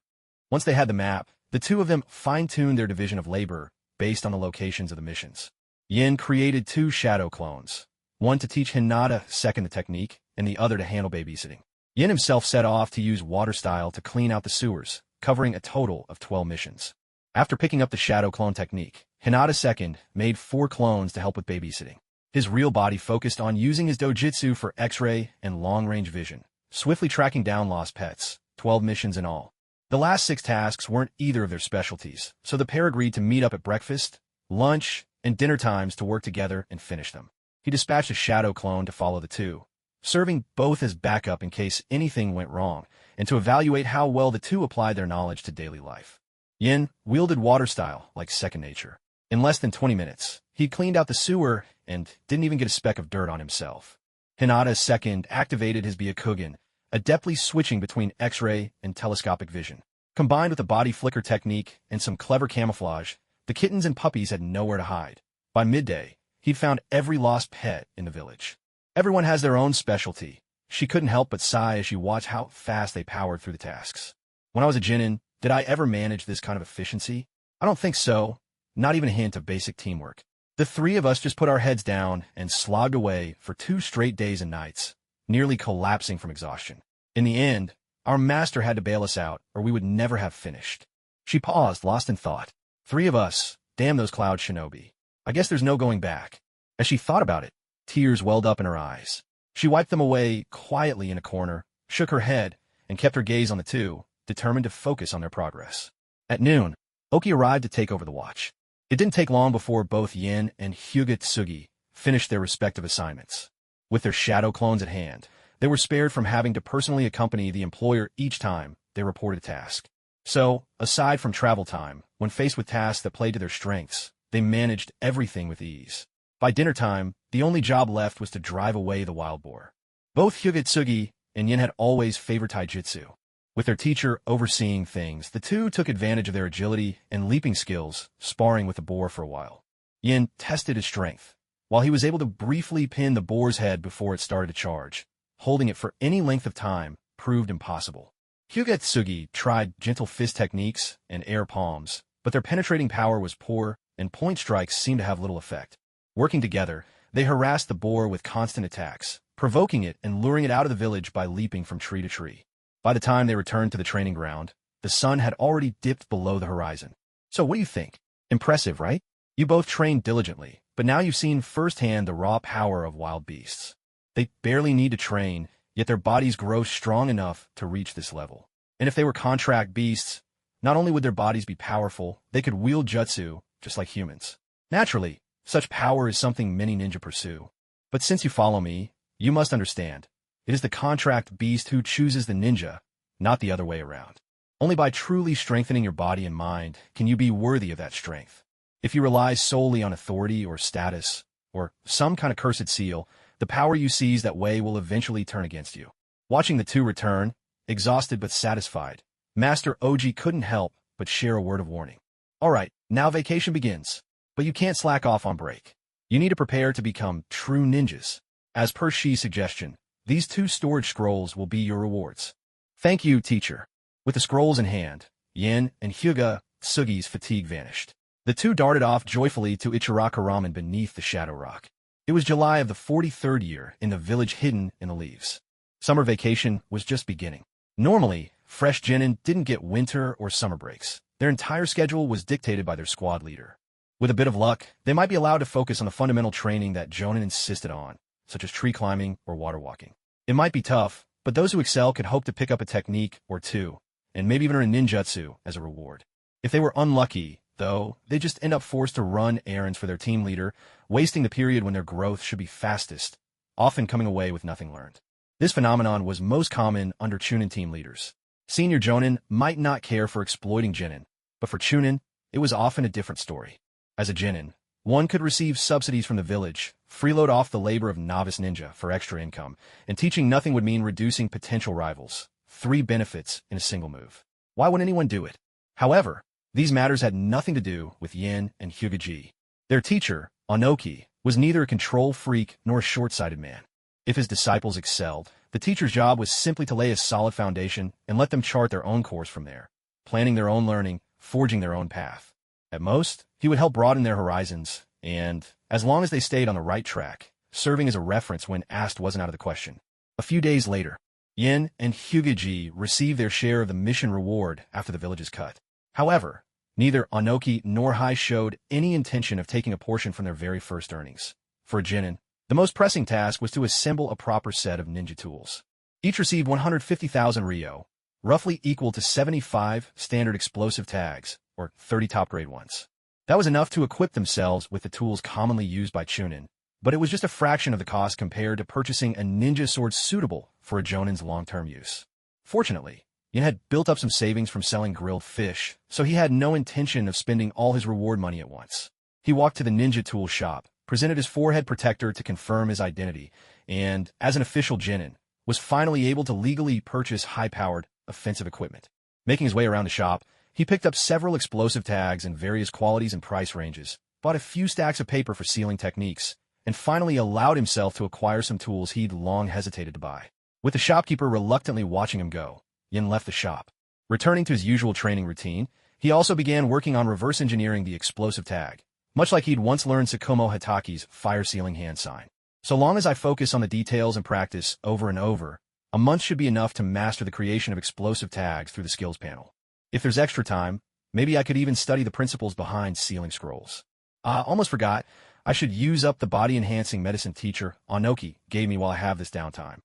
Once they had the map, the two of them fine-tuned their division of labor based on the locations of the missions. Yin created 2 shadow clones, one to teach Hinata second the technique, and the other to handle babysitting. Yin himself set off to use water style to clean out the sewers, covering a total of 12 missions. After picking up the shadow clone technique, Hinata second made 4 clones to help with babysitting. His real body focused on using his doujitsu for X-ray and long-range vision, swiftly tracking down lost pets, 12 missions in all. The last 6 tasks weren't either of their specialties, so the pair agreed to meet up at breakfast, lunch, and dinner times to work together and finish them. He dispatched a shadow clone to follow the two, serving both as backup in case anything went wrong, and to evaluate how well the two applied their knowledge to daily life. Yin wielded water style like second nature. In less than 20 minutes, he'd cleaned out the sewer and didn't even get a speck of dirt on himself. Hinata second activated his Byakugan, adeptly switching between X-ray and telescopic vision. Combined with the body flicker technique and some clever camouflage, the kittens and puppies had nowhere to hide. By midday, he'd found every lost pet in the village. Everyone has their own specialty. She couldn't help but sigh as she watched how fast they powered through the tasks. When I was a Chunin, did I ever manage this kind of efficiency? I don't think so. Not even a hint of basic teamwork. The 3 of us just put our heads down and slogged away for 2 straight days and nights, nearly collapsing from exhaustion. In the end, our master had to bail us out, or we would never have finished. She paused, lost in thought. 3 of us, damn those cloud shinobi. I guess there's no going back. As she thought about it, tears welled up in her eyes. She wiped them away quietly in a corner, shook her head, and kept her gaze on the 2, determined to focus on their progress. At noon, Oki arrived to take over the watch. It didn't take long before both Yin and Hyuga Tsugi finished their respective assignments. With their shadow clones at hand, they were spared from having to personally accompany the employer each time they reported a task. So, aside from travel time, when faced with tasks that played to their strengths, they managed everything with ease. By dinner time, the only job left was to drive away the wild boar. Both Hyuga Tsugi and Yin had always favored taijutsu. With their teacher overseeing things, the 2 took advantage of their agility and leaping skills, sparring with the boar for a while. Yin tested his strength. While he was able to briefly pin the boar's head before it started to charge, holding it for any length of time proved impossible. Hyuga Tsugi tried gentle fist techniques and air palms, but their penetrating power was poor, and point strikes seemed to have little effect. Working together, they harassed the boar with constant attacks, provoking it and luring it out of the village by leaping from tree to tree. By the time they returned to the training ground, the sun had already dipped below the horizon. So what do you think? Impressive, right? You both trained diligently, but now you've seen firsthand the raw power of wild beasts. They barely need to train, yet their bodies grow strong enough to reach this level. And if they were contract beasts, not only would their bodies be powerful, they could wield jutsu just like humans. Naturally, such power is something many ninja pursue. But since you follow me, you must understand. It is the contract beast who chooses the ninja, not the other way around. Only by truly strengthening your body and mind can you be worthy of that strength. If you rely solely on authority or status, or some kind of cursed seal, the power you seize that way will eventually turn against you. Watching the 2 return, exhausted but satisfied, Master Oji couldn't help but share a word of warning. All right, now vacation begins, but you can't slack off on break. You need to prepare to become true ninjas. As per Shi's suggestion, these 2 storage scrolls will be your rewards. Thank you, teacher. With the scrolls in hand, Yin and Hyuga Tsugi's fatigue vanished. The 2 darted off joyfully to Ichiraka Ramen beneath the Shadow Rock. It was July of the 43rd year in the village hidden in the leaves. Summer vacation was just beginning. Normally, fresh genin didn't get winter or summer breaks. Their entire schedule was dictated by their squad leader. With a bit of luck, they might be allowed to focus on the fundamental training that Jonin insisted on, such as tree climbing or water walking. It might be tough, but those who excel could hope to pick up a technique or 2, and maybe even a ninjutsu as a reward. If they were unlucky, though, they'd just end up forced to run errands for their team leader, wasting the period when their growth should be fastest, often coming away with nothing learned. This phenomenon was most common under Chunin team leaders. Senior Jonin might not care for exploiting genin, but for Chunin, it was often a different story. As a genin, one could receive subsidies from the village, freeload off the labor of novice ninja for extra income, and teaching nothing would mean reducing potential rivals. 3 benefits in a single move. Why would anyone do it? However, these matters had nothing to do with Yin and Hyuga. Their teacher, Onoki, was neither a control freak nor a short-sighted man. If his disciples excelled, the teacher's job was simply to lay a solid foundation and let them chart their own course from there, planning their own learning, forging their own path. At most, he would help broaden their horizons, and, as long as they stayed on the right track, serving as a reference when asked wasn't out of the question. A few days later, Yin and Hokage received their share of the mission reward after the village's cut. However, neither Onoki nor Hai showed any intention of taking a portion from their very first earnings. For a Chunin, the most pressing task was to assemble a proper set of ninja tools. Each received 150,000 ryo, roughly equal to 75 standard explosive tags, or 30 top-grade ones. That was enough to equip themselves with the tools commonly used by Chunin, but it was just a fraction of the cost compared to purchasing a ninja sword suitable for a Jonin's long-term use. Fortunately, Yin had built up some savings from selling grilled fish, so he had no intention of spending all his reward money at once. He walked to the ninja tool shop, presented his forehead protector to confirm his identity, and, as an official Chunin, was finally able to legally purchase high-powered, offensive equipment. Making his way around the shop, he picked up several explosive tags in various qualities and price ranges, bought a few stacks of paper for sealing techniques, and finally allowed himself to acquire some tools he'd long hesitated to buy. With the shopkeeper reluctantly watching him go, Yin left the shop. Returning to his usual training routine, he also began working on reverse engineering the explosive tag, much like he'd once learned Tsukumo Hataki's fire-sealing hand sign. So long as I focus on the details and practice over and over, a month should be enough to master the creation of explosive tags through the skills panel. If there's extra time, maybe I could even study the principles behind sealing scrolls. Almost forgot, I should use up the body-enhancing medicine teacher Onoki gave me while I have this downtime.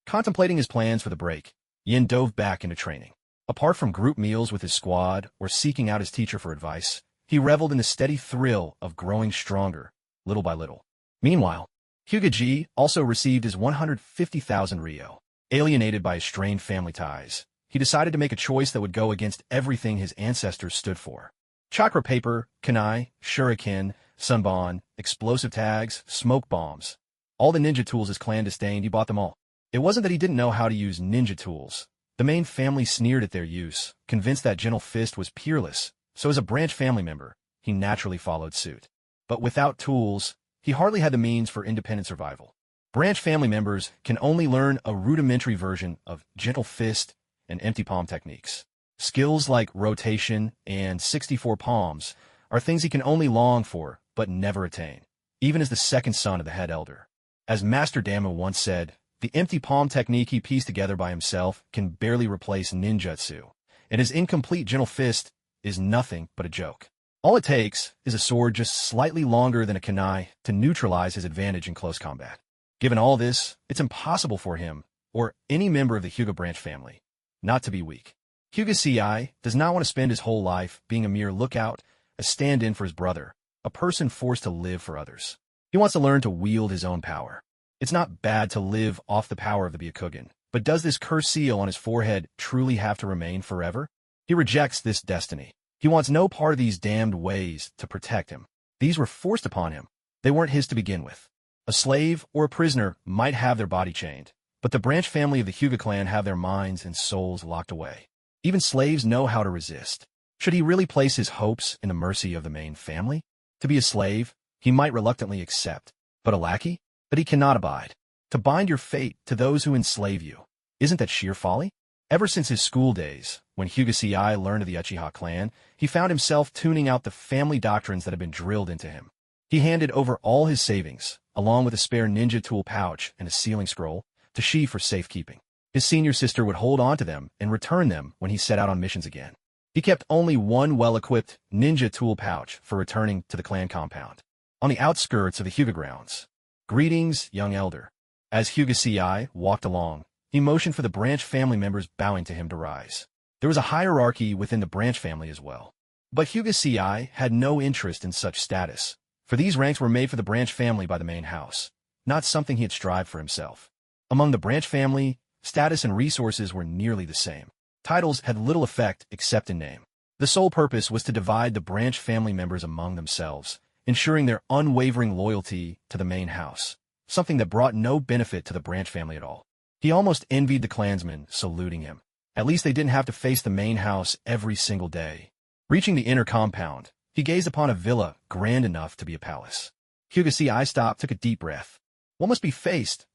Contemplating his plans for the break, Yin dove back into training. Apart from group meals with his squad or seeking out his teacher for advice, he reveled in the steady thrill of growing stronger, little by little. Meanwhile, Hokage also received his 150,000 ryo. Alienated by his strained family ties, he decided to make a choice that would go against everything his ancestors stood for. Chakra paper, kunai, shuriken, sunbon, explosive tags, smoke bombs. All the ninja tools his clan disdained, he bought them all. It wasn't that he didn't know how to use ninja tools. The main family sneered at their use, convinced that gentle fist was peerless, so as a branch family member, he naturally followed suit. But without tools, he hardly had the means for independent survival. Branch family members can only learn a rudimentary version of gentle fist and empty palm techniques. Skills like rotation and 64 palms are things he can only long for but never attain, even as the second son of the head elder. As Master Damo once said, the empty palm technique he pieced together by himself can barely replace ninjutsu, and his incomplete gentle fist is nothing but a joke. All it takes is a sword just slightly longer than a kunai to neutralize his advantage in close combat. Given all this, it's impossible for him, or any member of the Hyuga branch family, not to be weak. Hyuga CI does not want to spend his whole life being a mere lookout, a stand-in for his brother, a person forced to live for others. He wants to learn to wield his own power. It's not bad to live off the power of the Byakugan, but does this cursed seal on his forehead truly have to remain forever? He rejects this destiny. He wants no part of these damned ways to protect him. These were forced upon him. They weren't his to begin with. A slave or a prisoner might have their body chained, but the branch family of the Hyuga clan have their minds and souls locked away. Even slaves know how to resist. Should he really place his hopes in the mercy of the main family? To be a slave, he might reluctantly accept, but a lackey? That he cannot abide. To bind your fate to those who enslave you. Isn't that sheer folly? Ever since his school days, when Hyuga CI learned of the Uchiha clan, he found himself tuning out the family doctrines that had been drilled into him. He handed over all his savings, along with a spare ninja tool pouch and a sealing scroll, to Shi for safekeeping. His senior sister would hold on to them and return them when he set out on missions again. He kept only one well-equipped ninja tool pouch for returning to the clan compound. On the outskirts of the Hyuga grounds. Greetings, young elder. As Hyuga CI walked along, he motioned for the branch family members bowing to him to rise. There was a hierarchy within the branch family as well. But Hyuga CI had no interest in such status, for these ranks were made for the branch family by the main house, not something he had strived for himself. Among the branch family, status and resources were nearly the same. Titles had little effect except in name. The sole purpose was to divide the branch family members among themselves, ensuring their unwavering loyalty to the main house, something that brought no benefit to the branch family at all. He almost envied the clansmen saluting him. At least they didn't have to face the main house every single day. Reaching the inner compound, he gazed upon a villa grand enough to be a palace. Hyuga CI stopped, took a deep breath. What must be faced,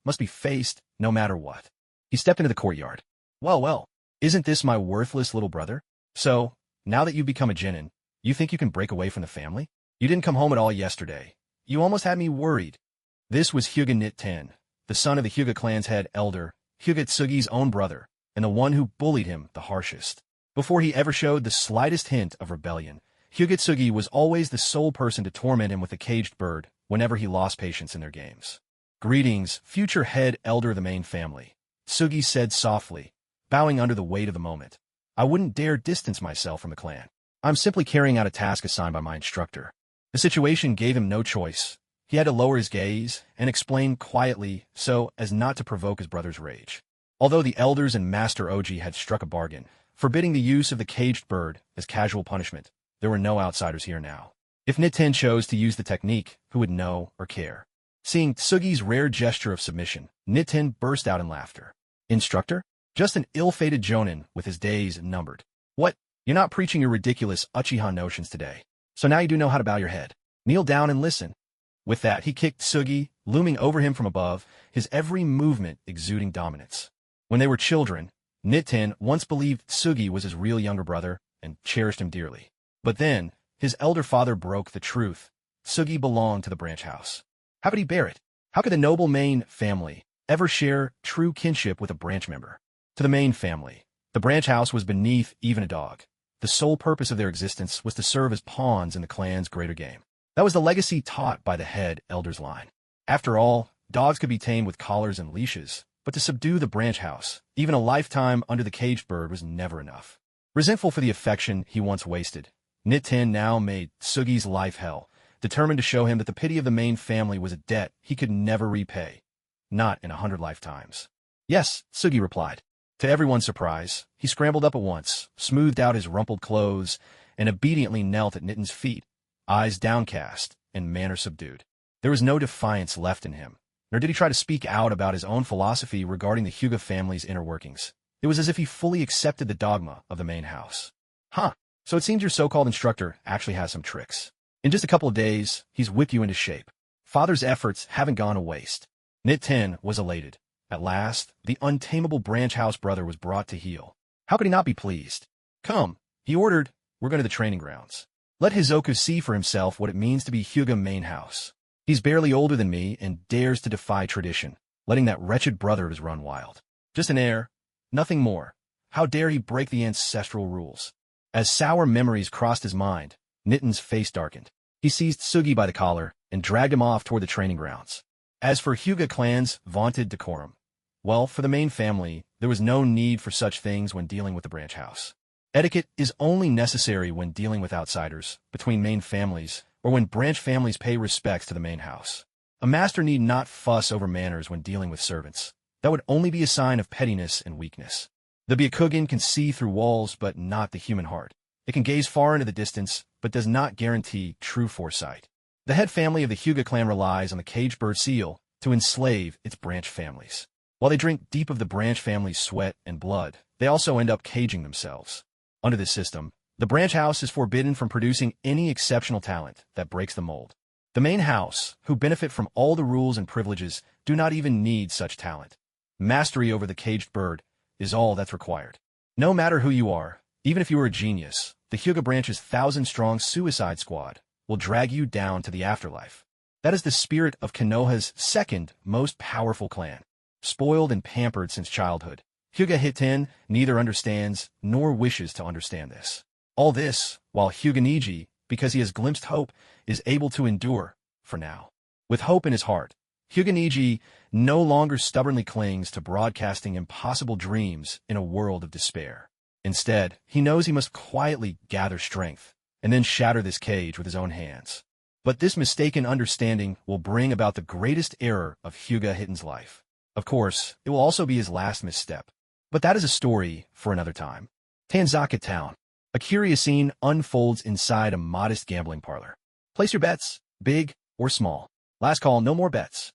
no matter what. He stepped into the courtyard. Well, well, isn't this my worthless little brother? So, now that you've become a genin, you think you can break away from the family? You didn't come home at all yesterday. You almost had me worried. This was Hyuga Nit-ten, the son of the Hyuga clan's head elder, Hyuga Tsugi's own brother, and the one who bullied him the harshest. Before he ever showed the slightest hint of rebellion, Hyuga Tsugi was always the sole person to torment him with a caged bird whenever he lost patience in their games. Greetings, future head elder of the main family, Tsugi said softly, bowing under the weight of the moment. I wouldn't dare distance myself from the clan. I'm simply carrying out a task assigned by my instructor. The situation gave him no choice. He had to lower his gaze and explain quietly so as not to provoke his brother's rage. Although the elders and Master Oji had struck a bargain, forbidding the use of the caged bird as casual punishment, there were no outsiders here now. If Nit-ten chose to use the technique, who would know or care? Seeing Tsugi's rare gesture of submission, Nit-ten burst out in laughter. Instructor? Just an ill-fated jonin with his days numbered. What? You're not preaching your ridiculous Uchiha notions today. So now you do know how to bow your head. Kneel down and listen. With that, he kicked Tsugi, looming over him from above, his every movement exuding dominance. When they were children, Nit-ten once believed Tsugi was his real younger brother and cherished him dearly. But then, his elder father broke the truth. Tsugi belonged to the branch house. How could he bear it? How could the noble main family ever share true kinship with a branch member? To the main family, the branch house was beneath even a dog. The sole purpose of their existence was to serve as pawns in the clan's greater game. That was the legacy taught by the head elder's line. After all, dogs could be tamed with collars and leashes, but to subdue the branch house, even a lifetime under the caged bird was never enough. Resentful for the affection he once wasted, Nit-ten now made Tsugi's life hell, determined to show him that the pity of the main family was a debt he could never repay. Not in 100 lifetimes. Yes, Tsugi replied. To everyone's surprise, he scrambled up at once, smoothed out his rumpled clothes, and obediently knelt at Nitten's feet, eyes downcast and manner subdued. There was no defiance left in him, nor did he try to speak out about his own philosophy regarding the Hyuga family's inner workings. It was as if he fully accepted the dogma of the main house. Huh, so it seems your so-called instructor actually has some tricks. In just a couple of days, he's whipped you into shape. Father's efforts haven't gone to waste. Nit-ten was elated. At last, the untamable branch house brother was brought to heel. How could he not be pleased? Come, he ordered, we're going to the training grounds. Let Hizoku see for himself what it means to be Hyuga main house. He's barely older than me and dares to defy tradition, letting that wretched brother of his run wild. Just an heir, nothing more. How dare he break the ancestral rules? As sour memories crossed his mind, Nitten's face darkened. He seized Tsugi by the collar and dragged him off toward the training grounds. As for Hyuga clan's vaunted decorum, well, for the main family, there was no need for such things when dealing with the branch house. Etiquette is only necessary when dealing with outsiders, between main families, or when branch families pay respects to the main house. A master need not fuss over manners when dealing with servants. That would only be a sign of pettiness and weakness. The Byakugan can see through walls, but not the human heart. It can gaze far into the distance, but does not guarantee true foresight. The head family of the Hyuga clan relies on the caged bird seal to enslave its branch families. While they drink deep of the branch family's sweat and blood, they also end up caging themselves. Under this system, the branch house is forbidden from producing any exceptional talent that breaks the mold. The main house, who benefit from all the rules and privileges, do not even need such talent. Mastery over the caged bird is all that's required. No matter who you are, even if you are a genius, the Hyuga branch's 1,000-strong suicide squad will drag you down to the afterlife. That is the spirit of Konoha's second most powerful clan. Spoiled and pampered since childhood, Hyuga Nit-ten neither understands nor wishes to understand this. All this, while Hyuga Niji, because he has glimpsed hope, is able to endure, for now. With hope in his heart, Hyuga Niji no longer stubbornly clings to broadcasting impossible dreams in a world of despair. Instead, he knows he must quietly gather strength, and then shatter this cage with his own hands. But this mistaken understanding will bring about the greatest error of Hyuga Niten's life. Of course, it will also be his last misstep. But that is a story for another time. Tanzaka Town. A curious scene unfolds inside a modest gambling parlor. Place your bets, big or small. Last call, no more bets.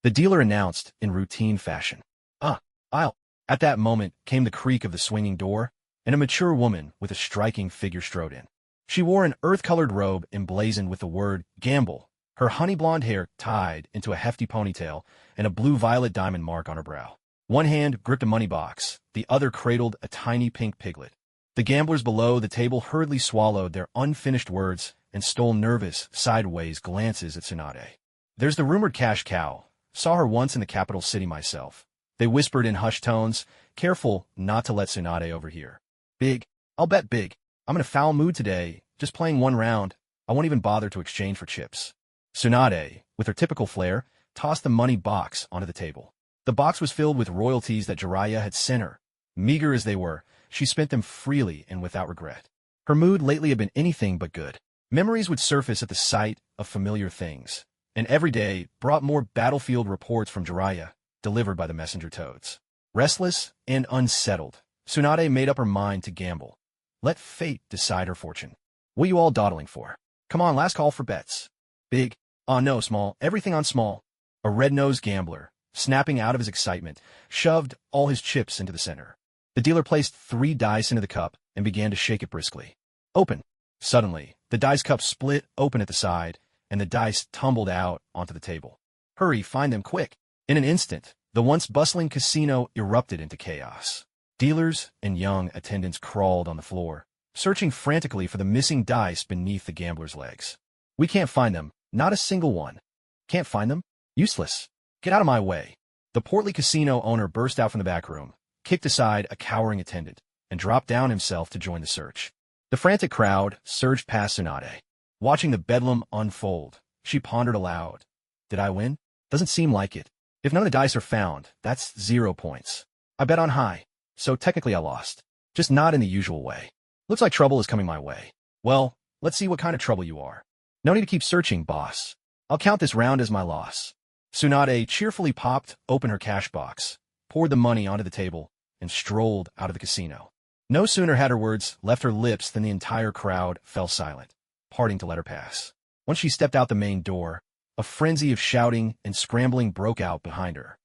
The dealer announced in routine fashion. I'll. At that moment came the creak of the swinging door, and a mature woman with a striking figure strode in. She wore an earth-colored robe emblazoned with the word gamble her honey-blonde hair tied into a hefty ponytail and a blue-violet diamond mark on her brow. One hand gripped a money box, the other cradled a tiny pink piglet. The gamblers below the table hurriedly swallowed their unfinished words and stole nervous, sideways glances at Tsunade. There's the rumored cash cow. Saw her once in the capital city myself. They whispered in hushed tones, careful not to let Tsunade overhear. Big. I'll bet big. I'm in a foul mood today, just playing one round. I won't even bother to exchange for chips. Tsunade, with her typical flair, tossed the money box onto the table. The box was filled with royalties that Jiraiya had sent her. Meager as they were, she spent them freely and without regret. Her mood lately had been anything but good. Memories would surface at the sight of familiar things, and every day brought more battlefield reports from Jiraiya, delivered by the messenger toads. Restless and unsettled, Tsunade made up her mind to gamble. Let fate decide her fortune. What are you all dawdling for? Come on, last call for bets. Big. Aw no, small. Everything on small. A red-nosed gambler, snapping out of his excitement, shoved all his chips into the center. The dealer placed 3 dice into the cup and began to shake it briskly. Open. Suddenly, the dice cup split open at the side, and the dice tumbled out onto the table. Hurry, find them quick. In an instant, the once bustling casino erupted into chaos. Dealers and young attendants crawled on the floor, searching frantically for the missing dice beneath the gambler's legs. We can't find them. Not a single one. Can't find them? Useless. Get out of my way. The portly casino owner burst out from the back room, kicked aside a cowering attendant, and dropped down himself to join the search. The frantic crowd surged past Tsunade. Watching the bedlam unfold, she pondered aloud. Did I win? Doesn't seem like it. If none of the dice are found, that's 0 points. I bet on high, so technically I lost. Just not in the usual way. Looks like trouble is coming my way. Well, let's see what kind of trouble you are. No need to keep searching, boss. I'll count this round as my loss. Tsunade cheerfully popped open her cash box, poured the money onto the table, and strolled out of the casino. No sooner had her words left her lips than the entire crowd fell silent, parting to let her pass. Once she stepped out the main door, a frenzy of shouting and scrambling broke out behind her.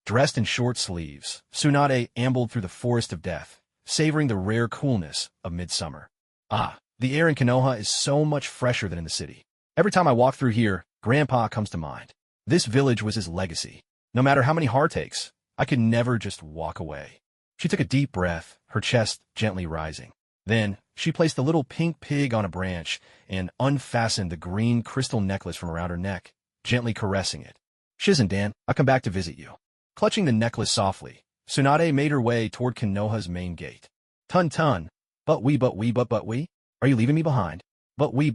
Dressed in short sleeves, Tsunade ambled through the forest of death, savoring the rare coolness of midsummer. Ah, the air in Konoha is so much fresher than in the city. Every time I walk through here, Grandpa comes to mind. This village was his legacy. No matter how many heartaches, I could never just walk away. She took a deep breath, her chest gently rising. Then, she placed the little pink pig on a branch and unfastened the green crystal necklace from around her neck, gently caressing it. Shizen Dan, I'll come back to visit you. Clutching the necklace softly, Tsunade made her way toward Konoha's main gate. Tun. But we. Are you leaving me behind? But we.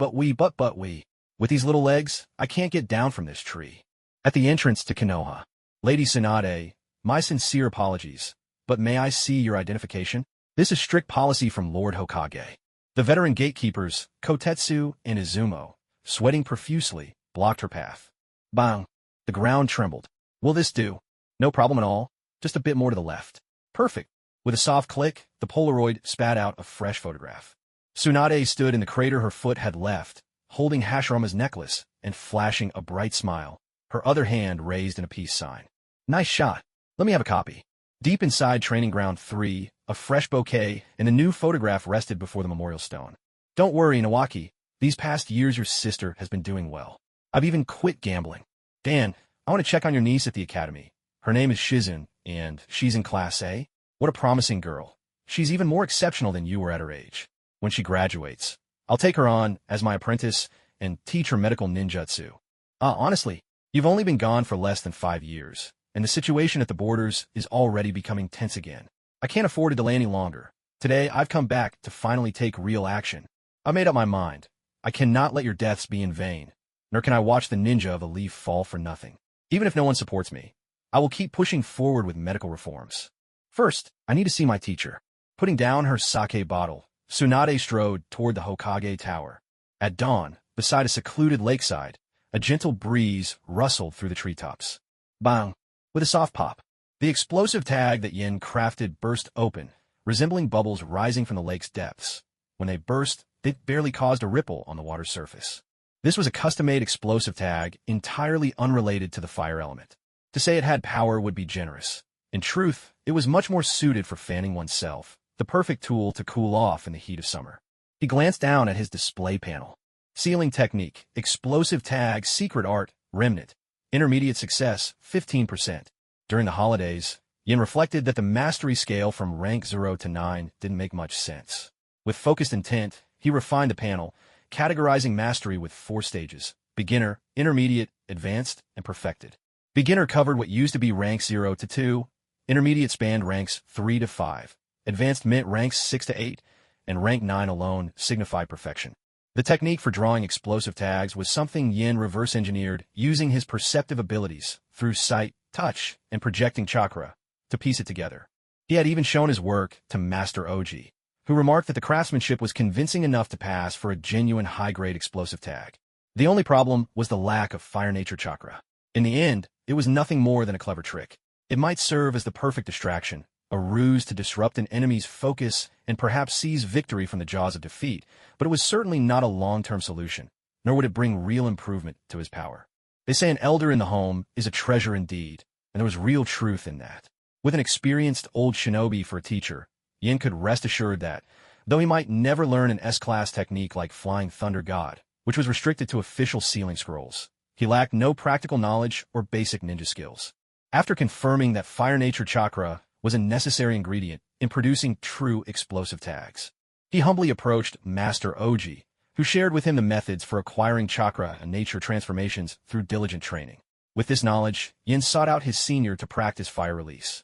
With these little legs, I can't get down from this tree. At the entrance to Konoha, Lady Tsunade, my sincere apologies, but may I see your identification? This is strict policy from Lord Hokage. The veteran gatekeepers, Kotetsu and Izumo, sweating profusely, blocked her path. Bang! The ground trembled. Will this do? No problem at all. Just a bit more to the left. Perfect. With a soft click, the Polaroid spat out a fresh photograph. Tsunade stood in the crater her foot had left, holding Hashirama's necklace and flashing a bright smile, her other hand raised in a peace sign. Nice shot. Let me have a copy. Deep inside Training Ground 3, a fresh bouquet and a new photograph rested before the memorial stone. Don't worry, Nawaki. These past years your sister has been doing well. I've even quit gambling. Dan, I want to check on your niece at the academy. Her name is Shizen, and she's in Class A. What a promising girl. She's even more exceptional than you were at her age. When she graduates, I'll take her on as my apprentice and teach her medical ninjutsu. Honestly, you've only been gone for less than 5 years, and the situation at the borders is already becoming tense again. I can't afford to delay any longer. Today, I've come back to finally take real action. I made up my mind. I cannot let your deaths be in vain, nor can I watch the ninja of a leaf fall for nothing. Even if no one supports me, I will keep pushing forward with medical reforms. First, I need to see my teacher. Putting down her sake bottle, Tsunade strode toward the Hokage Tower. At dawn, beside a secluded lakeside, a gentle breeze rustled through the treetops. Bang! With a soft pop, the explosive tag that Yin crafted burst open, resembling bubbles rising from the lake's depths. When they burst, they barely caused a ripple on the water's surface. This was a custom-made explosive tag entirely unrelated to the fire element. To say it had power would be generous. In truth, it was much more suited for fanning oneself, the perfect tool to cool off in the heat of summer. He glanced down at his display panel. Sealing technique, explosive tag, secret art, remnant. Intermediate success, 15%. During the holidays, Yin reflected that the mastery scale from rank 0 to 9 didn't make much sense. With focused intent, he refined the panel, categorizing mastery with 4 stages: beginner, intermediate, advanced, and perfected. Beginner covered what used to be ranks 0 to 2, intermediate spanned ranks 3 to 5, advanced meant ranks 6 to 8, and rank 9 alone signified perfection. The technique for drawing explosive tags was something Yin reverse-engineered using his perceptive abilities through sight, touch, and projecting chakra to piece it together. He had even shown his work to Master Oji, who remarked that the craftsmanship was convincing enough to pass for a genuine high-grade explosive tag. The only problem was the lack of fire nature chakra. In the end, it was nothing more than a clever trick. It might serve as the perfect distraction, a ruse to disrupt an enemy's focus and perhaps seize victory from the jaws of defeat, but it was certainly not a long-term solution, nor would it bring real improvement to his power. They say an elder in the home is a treasure indeed, and there was real truth in that. With an experienced old shinobi for a teacher, Yin could rest assured that, though he might never learn an S-class technique like Flying Thunder God, which was restricted to official sealing scrolls, he lacked no practical knowledge or basic ninja skills. After confirming that fire nature chakra was a necessary ingredient in producing true explosive tags, he humbly approached Master Oji, who shared with him the methods for acquiring chakra and nature transformations through diligent training. With this knowledge, Yin sought out his senior to practice fire release.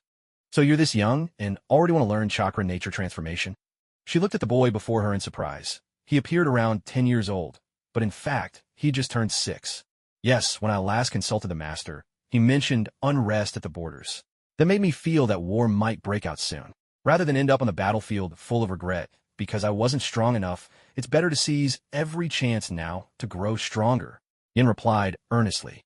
"So you're this young and already want to learn chakra nature transformation?" She looked at the boy before her in surprise. He appeared around 10 years old, but in fact, he had just turned 6. Yes, when I last consulted the master, he mentioned unrest at the borders. That made me feel that war might break out soon. Rather than end up on the battlefield full of regret because I wasn't strong enough, it's better to seize every chance now to grow stronger, Yin replied earnestly.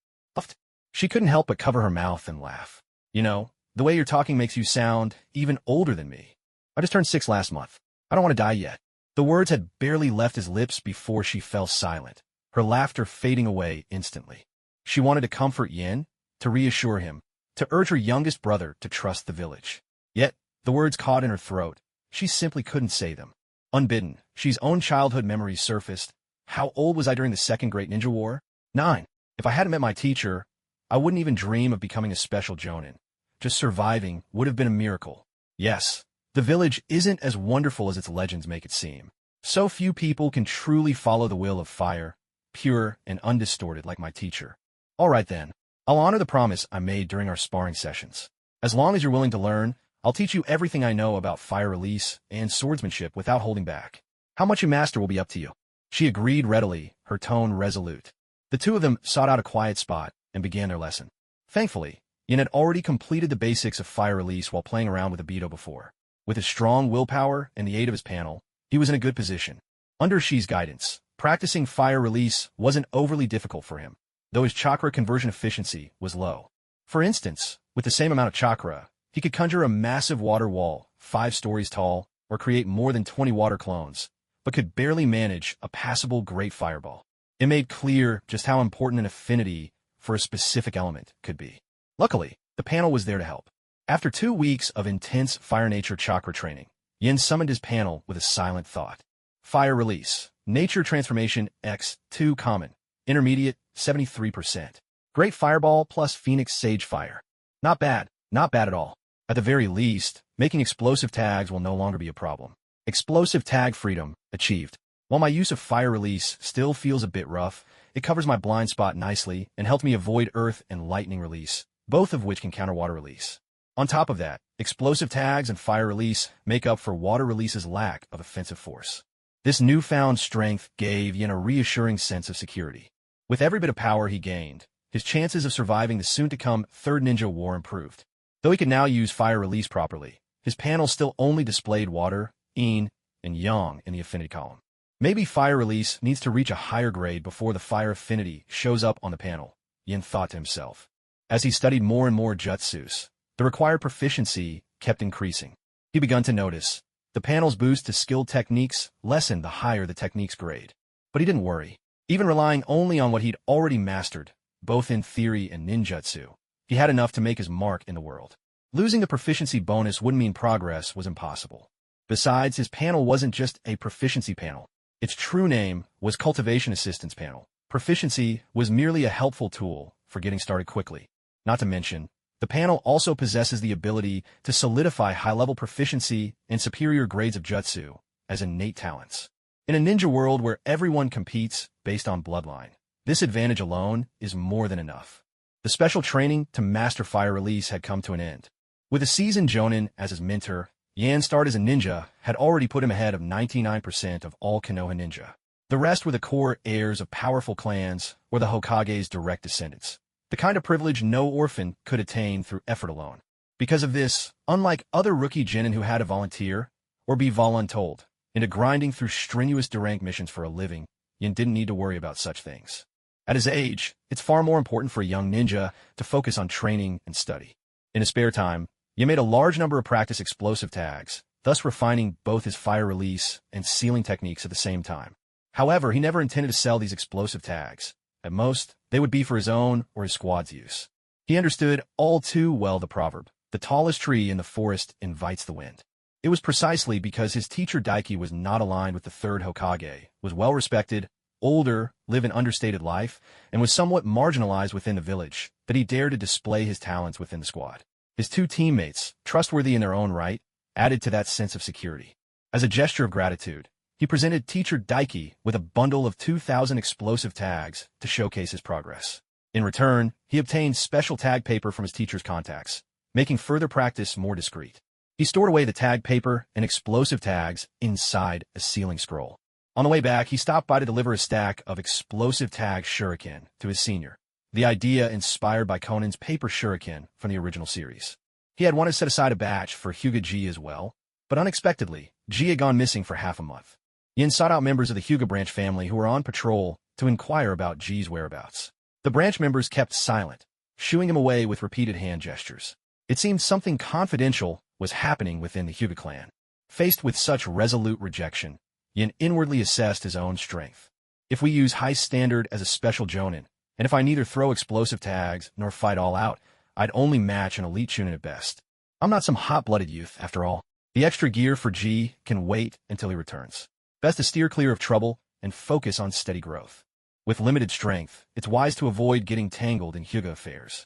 She couldn't help but cover her mouth and laugh. "You know, the way you're talking makes you sound even older than me. I just turned 6 last month. I don't want to die yet." The words had barely left his lips before she fell silent, her laughter fading away instantly. She wanted to comfort Yin, to reassure him, to urge her youngest brother to trust the village. Yet, the words caught in her throat. She simply couldn't say them. Unbidden, she's own childhood memories surfaced. How old was I during the Second Great Ninja War? 9. If I hadn't met my teacher, I wouldn't even dream of becoming a special jonin. Just surviving would have been a miracle. Yes, the village isn't as wonderful as its legends make it seem. So few people can truly follow the will of fire, pure and undistorted like my teacher. All right then, I'll honor the promise I made during our sparring sessions. As long as you're willing to learn, I'll teach you everything I know about fire release and swordsmanship without holding back. How much you master will be up to you." She agreed readily, her tone resolute. The two of them sought out a quiet spot and began their lesson. Thankfully, Yin had already completed the basics of fire release while playing around with Ibito before. With his strong willpower and the aid of his panel, he was in a good position. Under Shi's guidance, practicing fire release wasn't overly difficult for him, though his chakra conversion efficiency was low. For instance, with the same amount of chakra, he could conjure a massive water wall, 5 stories tall, or create more than 20 water clones, but could barely manage a passable great fireball. It made clear just how important an affinity for a specific element could be. Luckily, the panel was there to help. After 2 weeks of intense fire nature chakra training, Yin summoned his panel with a silent thought. Fire release, nature transformation X, 2 common, intermediate, 73%. Great fireball plus phoenix sage fire. Not bad at all. At the very least, making explosive tags will no longer be a problem. Explosive tag freedom, achieved. While my use of fire release still feels a bit rough, it covers my blind spot nicely and helps me avoid earth and lightning release, both of which can counter water release. On top of that, explosive tags and fire release make up for water release's lack of offensive force. This newfound strength gave Yin a reassuring sense of security. With every bit of power he gained, his chances of surviving the soon-to-come Third Ninja War improved. Though he could now use fire release properly, his panel still only displayed water, yin, and yang in the affinity column. Maybe fire release needs to reach a higher grade before the fire affinity shows up on the panel, Yin thought to himself. As he studied more and more jutsus, the required proficiency kept increasing. He began to notice the panel's boost to skilled techniques lessened the higher the technique's grade. But he didn't worry. Even relying only on what he'd already mastered, both in theory and ninjutsu, he had enough to make his mark in the world. Losing the proficiency bonus wouldn't mean progress was impossible. Besides, his panel wasn't just a proficiency panel. Its true name was Cultivation Assistance Panel. Proficiency was merely a helpful tool for getting started quickly. Not to mention, the panel also possesses the ability to solidify high-level proficiency and superior grades of Jutsu as innate talents. In a ninja world where everyone competes based on bloodline, this advantage alone is more than enough. The special training to master fire release had come to an end. With a seasoned jonin as his mentor, Yan's start as a ninja had already put him ahead of 99% of all Konoha ninja. The rest were the core heirs of powerful clans or the Hokage's direct descendants, the kind of privilege no orphan could attain through effort alone. Because of this, unlike other rookie genin who had to volunteer or be voluntold into grinding through strenuous rank missions for a living, Yin didn't need to worry about such things. At his age, it's far more important for a young ninja to focus on training and study. In his spare time, Yin made a large number of practice explosive tags, thus refining both his fire release and sealing techniques at the same time. However, he never intended to sell these explosive tags. At most, they would be for his own or his squad's use. He understood all too well the proverb, "The tallest tree in the forest invites the wind." It was precisely because his teacher Daiki was not aligned with the third Hokage, was well-respected, older, lived an understated life, and was somewhat marginalized within the village, that he dared to display his talents within the squad. His two teammates, trustworthy in their own right, added to that sense of security. As a gesture of gratitude, he presented teacher Daiki with a bundle of 2,000 explosive tags to showcase his progress. In return, he obtained special tag paper from his teacher's contacts, making further practice more discreet. He stored away the tag paper and explosive tags inside a sealing scroll. On the way back, he stopped by to deliver a stack of explosive tag shuriken to his senior, the idea inspired by Conan's paper shuriken from the original series. He had wanted to set aside a batch for Hokage as well, but unexpectedly, G had gone missing for half a month. Yin sought out members of the Hokage branch family who were on patrol to inquire about G's whereabouts. The branch members kept silent, shooing him away with repeated hand gestures. It seemed something confidential was happening within the Hokage clan. Faced with such resolute rejection, Yin inwardly assessed his own strength. If we use high standard as a special jonin, and if I neither throw explosive tags nor fight all out, I'd only match an elite Chunin at best. I'm not some hot-blooded youth, after all. The extra gear for G can wait until he returns. Best to steer clear of trouble and focus on steady growth. With limited strength, it's wise to avoid getting tangled in Hokage affairs.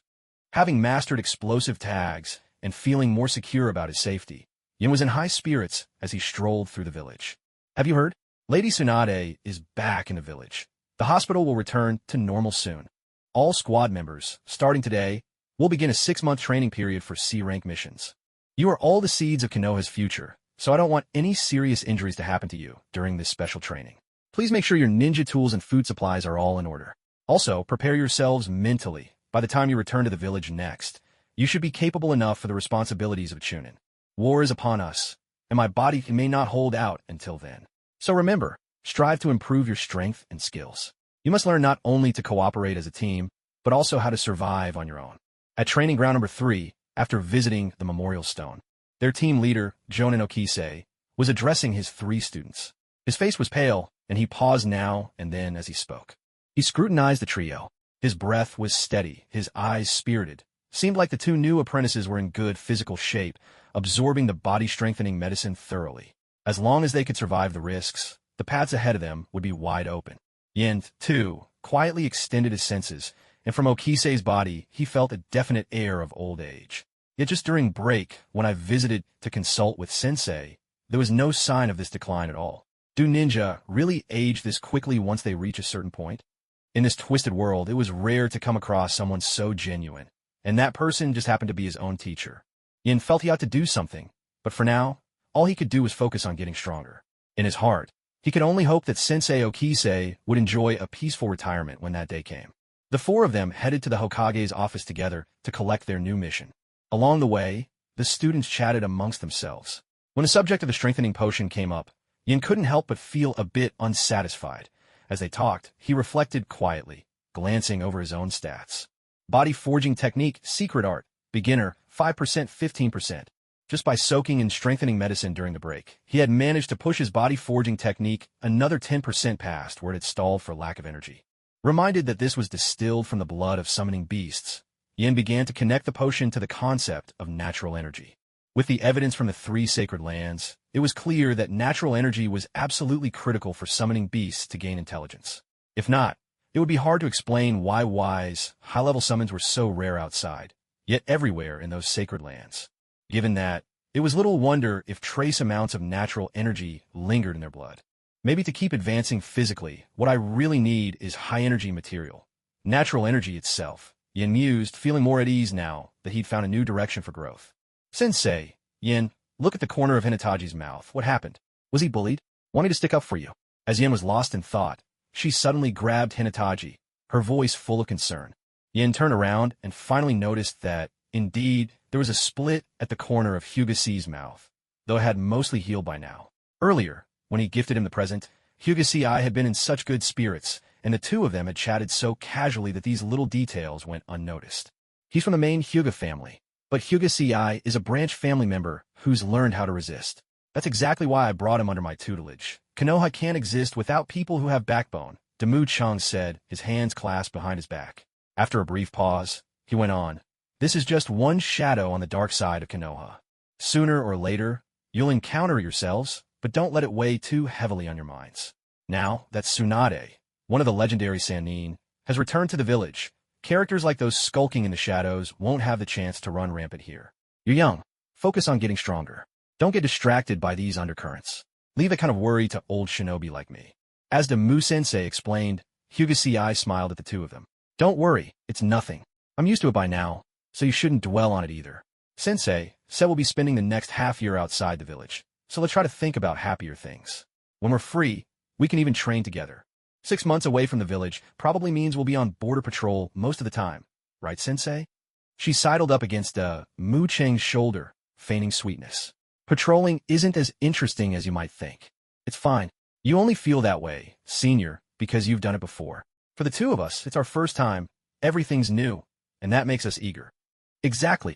Having mastered explosive tags and feeling more secure about his safety, Yin was in high spirits as he strolled through the village. Have you heard? Lady Tsunade is back in the village. The hospital will return to normal soon. All squad members, starting today, will begin a 6-month training period for C-rank missions. You are all the seeds of Konoha's future, so I don't want any serious injuries to happen to you during this special training. Please make sure your ninja tools and food supplies are all in order. Also, prepare yourselves mentally. By the time you return to the village next, you should be capable enough for the responsibilities of a Chunin. War is upon us, and my body may not hold out until then. So remember, strive to improve your strength and skills. You must learn not only to cooperate as a team, but also how to survive on your own. At training ground number 3, after visiting the memorial stone, their team leader, Jonin Okisei, was addressing his 3 students. His face was pale, and he paused now and then as he spoke. He scrutinized the trio. His breath was steady, his eyes spirited. Seemed like the 2 new apprentices were in good physical shape, absorbing the body-strengthening medicine thoroughly. As long as they could survive the risks, the paths ahead of them would be wide open. Yin, too, quietly extended his senses, and from Okisei's body he felt a definite air of old age. Yet just during break, when I visited to consult with Sensei, there was no sign of this decline at all. Do ninja really age this quickly once they reach a certain point? In this twisted world, it was rare to come across someone so genuine, and that person just happened to be his own teacher. Yin felt he ought to do something, but for now, all he could do was focus on getting stronger. In his heart, he could only hope that Sensei Okisei would enjoy a peaceful retirement when that day came. The 4 of them headed to the Hokage's office together to collect their new mission. Along the way, the students chatted amongst themselves. When the subject of the strengthening potion came up, Yin couldn't help but feel a bit unsatisfied. As they talked, he reflected quietly, glancing over his own stats. Body forging technique, secret art, beginner, 5%, 15%. Just by soaking in strengthening medicine during the break, he had managed to push his body forging technique another 10% past where it had stalled for lack of energy. Reminded that this was distilled from the blood of summoning beasts, Yin began to connect the potion to the concept of natural energy. With the evidence from the three sacred lands, it was clear that natural energy was absolutely critical for summoning beasts to gain intelligence. If not, it would be hard to explain why wise, high-level summons were so rare outside, yet everywhere in those sacred lands. Given that, it was little wonder if trace amounts of natural energy lingered in their blood. Maybe to keep advancing physically, what I really need is high-energy material. Natural energy itself. Yin mused, feeling more at ease now that he'd found a new direction for growth. Sensei, Yin, look at the corner of Hinataji's mouth. What happened? Was he bullied? Want me to stick up for you? As Yin was lost in thought, she suddenly grabbed Hinataji, her voice full of concern. Yin turned around and finally noticed that, indeed, there was a split at the corner of Hugasee's mouth, though it had mostly healed by now. Earlier, when he gifted him the present, Hugasee had been in such good spirits, and the two of them had chatted so casually that these little details went unnoticed. He's from the main Hyuga family, but Hugasee is a branch family member who's learned how to resist. That's exactly why I brought him under my tutelage. Konoha can't exist without people who have backbone, Damu Chung said, his hands clasped behind his back. After a brief pause, he went on. This is just one shadow on the dark side of Konoha. Sooner or later, you'll encounter yourselves, but don't let it weigh too heavily on your minds. Now that Tsunade, one of the legendary Sannin, has returned to the village, characters like those skulking in the shadows won't have the chance to run rampant here. You're young. Focus on getting stronger. Don't get distracted by these undercurrents. Leave that kind of worry to old shinobi like me. As the Mu-sensei explained, Hugasee smiled at the two of them. Don't worry, it's nothing. I'm used to it by now, so you shouldn't dwell on it either. Sensei said we'll be spending the next half year outside the village, so let's try to think about happier things. When we're free, we can even train together. 6 months away from the village probably means we'll be on border patrol most of the time. Right, Sensei? She sidled up against Mu Cheng's shoulder, feigning sweetness. Patrolling isn't as interesting as you might think. It's fine. You only feel that way, senior, because you've done it before. For the two of us, it's our first time. Everything's new, and that makes us eager. Exactly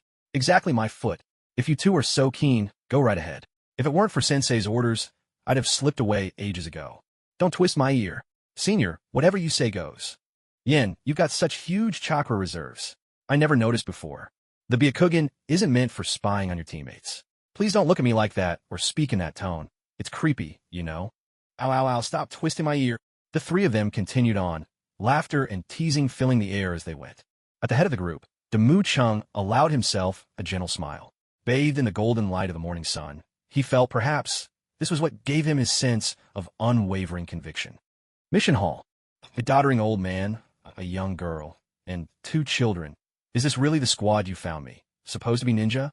my foot. If you two are so keen, go right ahead. If it weren't for Sensei's orders, I'd have slipped away ages ago. Don't twist my ear. Senior, whatever you say goes. Yin, you've got such huge chakra reserves. I never noticed before. The Byakugan isn't meant for spying on your teammates. Please don't look at me like that or speak in that tone. It's creepy, you know. Ow, stop twisting my ear. The three of them continued on, laughter and teasing filling the air as they went. At the head of the group, Damu Chung allowed himself a gentle smile. Bathed in the golden light of the morning sun, he felt perhaps this was what gave him his sense of unwavering conviction. Mission Hall. A doddering old man, a young girl, and 2 children. Is this really the squad you found me? Supposed to be ninja?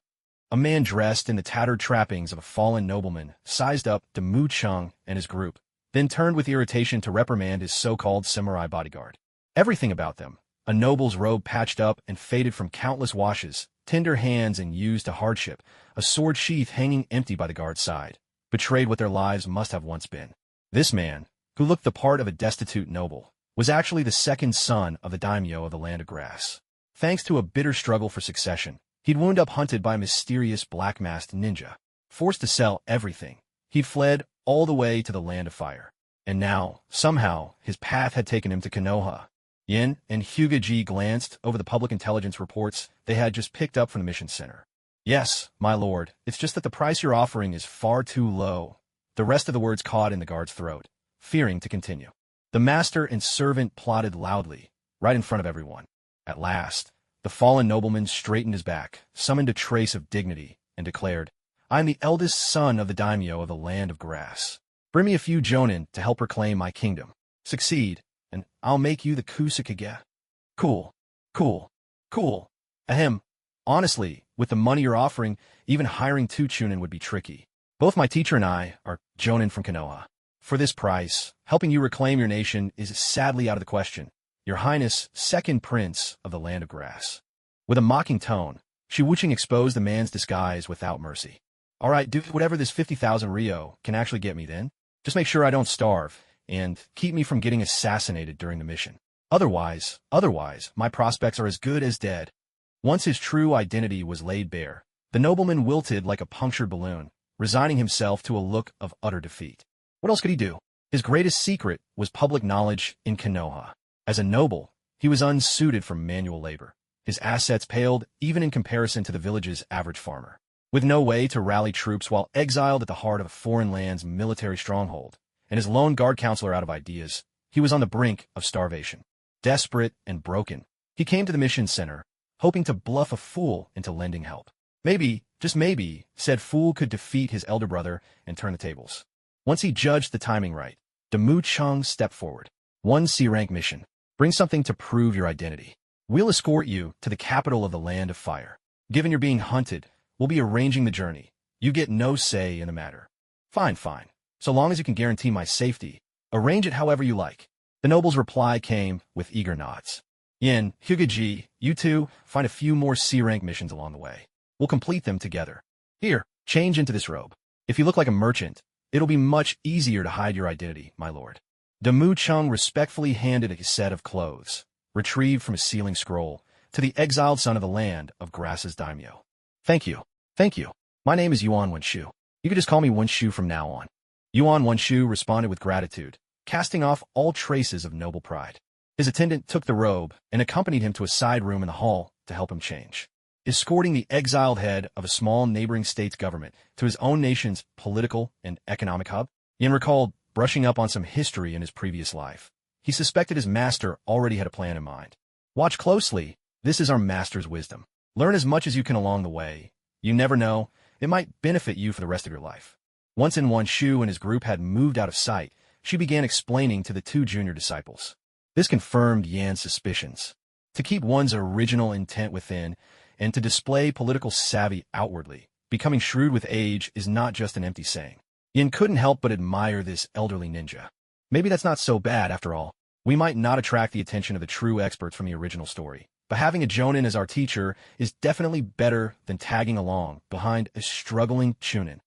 A man dressed in the tattered trappings of a fallen nobleman sized up Damu Chung and his group, then turned with irritation to reprimand his so-called samurai bodyguard. Everything about them, a noble's robe patched up and faded from countless washes, tender hands and used to hardship, a sword sheath hanging empty by the guard's side, betrayed what their lives must have once been. This man, who looked the part of a destitute noble, was actually the second son of the daimyo of the Land of Grass. Thanks to a bitter struggle for succession, he'd wound up hunted by a mysterious black-masked ninja. Forced to sell everything, he'd fled all the way to the Land of Fire. And now, somehow, his path had taken him to Konoha. Yin and Hugaji glanced over the public intelligence reports they had just picked up from the mission center. Yes, my lord, it's just that the price you're offering is far too low. The rest of the words caught in the guard's throat, fearing to continue. The master and servant plotted loudly, right in front of everyone. At last, the fallen nobleman straightened his back, summoned a trace of dignity, and declared, I am the eldest son of the daimyo of the Land of Grass. Bring me a few jonin to help reclaim my kingdom. Succeed, and I'll make you the Kusukage. Cool. Ahem. Honestly, with the money you're offering, even hiring 2 Chunin would be tricky. Both my teacher and I are jonin from Konoha. For this price, helping you reclaim your nation is sadly out of the question. Your Highness, second prince of the Land of Grass. With a mocking tone, Shiwuching exposed the man's disguise without mercy. All right, do whatever this 50,000 Ryo can actually get me then. Just make sure I don't starve, and keep me from getting assassinated during the mission. Otherwise, my prospects are as good as dead. Once his true identity was laid bare, the nobleman wilted like a punctured balloon, resigning himself to a look of utter defeat. What else could he do? His greatest secret was public knowledge in Konoha. As a noble, he was unsuited for manual labor. His assets paled even in comparison to the village's average farmer. With no way to rally troops while exiled at the heart of a foreign land's military stronghold, and his lone guard counselor out of ideas, he was on the brink of starvation. Desperate and broken, he came to the mission center, hoping to bluff a fool into lending help. Maybe, just maybe, said fool could defeat his elder brother and turn the tables. Once he judged the timing right, Damu Chung stepped forward. 1 C-rank mission. Bring something to prove your identity. We'll escort you to the capital of the Land of Fire. Given you're being hunted, we'll be arranging the journey. You get no say in the matter. Fine, fine. So long as you can guarantee my safety, arrange it however you like. The noble's reply came with eager nods. Yin, Hokage, you two, find a few more C-rank missions along the way. We'll complete them together. Here, change into this robe. If you look like a merchant, it'll be much easier to hide your identity, my lord. Damu Chung respectfully handed a set of clothes, retrieved from a sealing scroll, to the exiled son of the land of Grass's daimyo. Thank you. Thank you. My name is Yuan Wenshu. You can just call me Wenshu from now on. Yuan Wenshu responded with gratitude, casting off all traces of noble pride. His attendant took the robe and accompanied him to a side room in the hall to help him change. Escorting the exiled head of a small neighboring state's government to his own nation's political and economic hub, Yin recalled brushing up on some history in his previous life. He suspected his master already had a plan in mind. Watch closely. This is our master's wisdom. Learn as much as you can along the way. You never know. It might benefit you for the rest of your life. Once Wenshu and his group had moved out of sight, she began explaining to the 2 junior disciples. This confirmed Yan's suspicions. To keep one's original intent within, and to display political savvy outwardly, becoming shrewd with age is not just an empty saying. Yin couldn't help but admire this elderly ninja. Maybe that's not so bad after all. We might not attract the attention of the true experts from the original story, but having a Jonin as our teacher is definitely better than tagging along behind a struggling Chunin.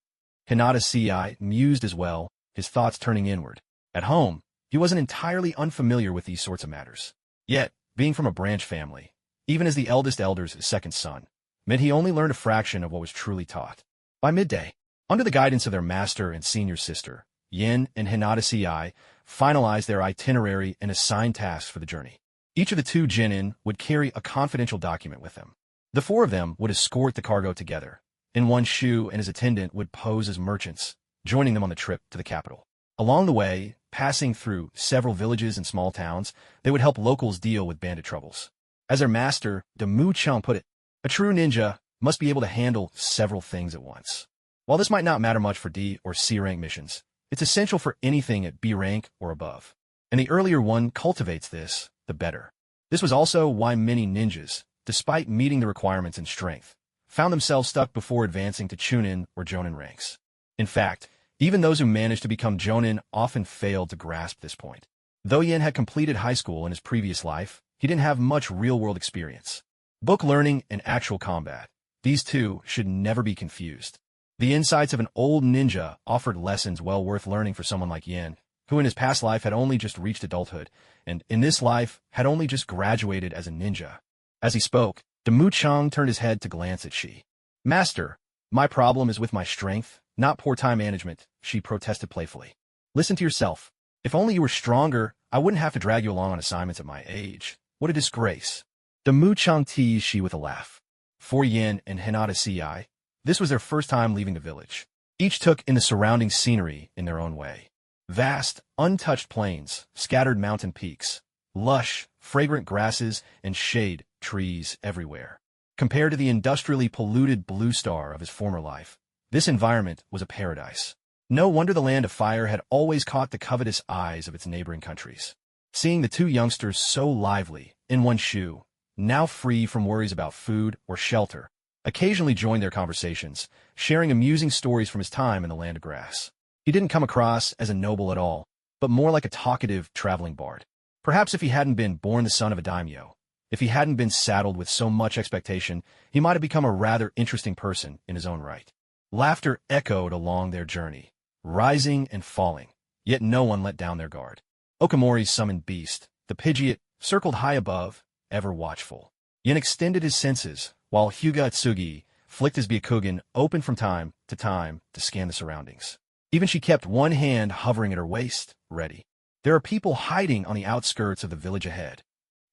Hinata Ci mused as well, his thoughts turning inward. At home, he wasn't entirely unfamiliar with these sorts of matters. Yet, being from a branch family, even as the eldest elder's second son, meant he only learned a fraction of what was truly taught. By midday, under the guidance of their master and senior sister, Yin and Hinata Ci finalized their itinerary and assigned tasks for the journey. Each of the 2 genin would carry a confidential document with them. The 4 of them would escort the cargo together, and Wenshu and his attendant would pose as merchants, joining them on the trip to the capital. Along the way, passing through several villages and small towns, they would help locals deal with bandit troubles. As their master, Damu Chung, put it, a true ninja must be able to handle several things at once. While this might not matter much for D or C rank missions, it's essential for anything at B rank or above. And the earlier one cultivates this, the better. This was also why many ninjas, despite meeting the requirements in strength, found themselves stuck before advancing to Chunin or Jonin ranks. In fact, even those who managed to become Jonin often failed to grasp this point. Though Yin had completed high school in his previous life, he didn't have much real-world experience. Book learning and actual combat, these two should never be confused. The insights of an old ninja offered lessons well worth learning for someone like Yin, who in his past life had only just reached adulthood, and in this life had only just graduated as a ninja. As he spoke, Damu Chung turned his head to glance at Shi. Master, my problem is with my strength, not poor time management, she protested playfully. Listen to yourself. If only you were stronger, I wouldn't have to drag you along on assignments at my age. What a disgrace. Damu Chung teased Shi with a laugh. For Yin and Hinata Ci, this was their first time leaving the village. Each took in the surrounding scenery in their own way. Vast, untouched plains, scattered mountain peaks, lush, fragrant grasses, and shade trees everywhere. Compared to the industrially polluted blue star of his former life, this environment was a paradise. No wonder the Land of Fire had always caught the covetous eyes of its neighboring countries. Seeing the 2 youngsters so lively, in Wenshu, now free from worries about food or shelter, occasionally joined their conversations, sharing amusing stories from his time in the Land of Grass. He didn't come across as a noble at all, but more like a talkative traveling bard. Perhaps if he hadn't been born the son of a daimyo, if he hadn't been saddled with so much expectation, he might have become a rather interesting person in his own right. Laughter echoed along their journey, rising and falling, yet no one let down their guard. Okamori's summoned beast, the Pidgeot, circled high above, ever watchful. Yin extended his senses, while Hyuga Tsugi flicked his Byakugan open from time to scan the surroundings. Even she kept one hand hovering at her waist, ready. There are people hiding on the outskirts of the village ahead.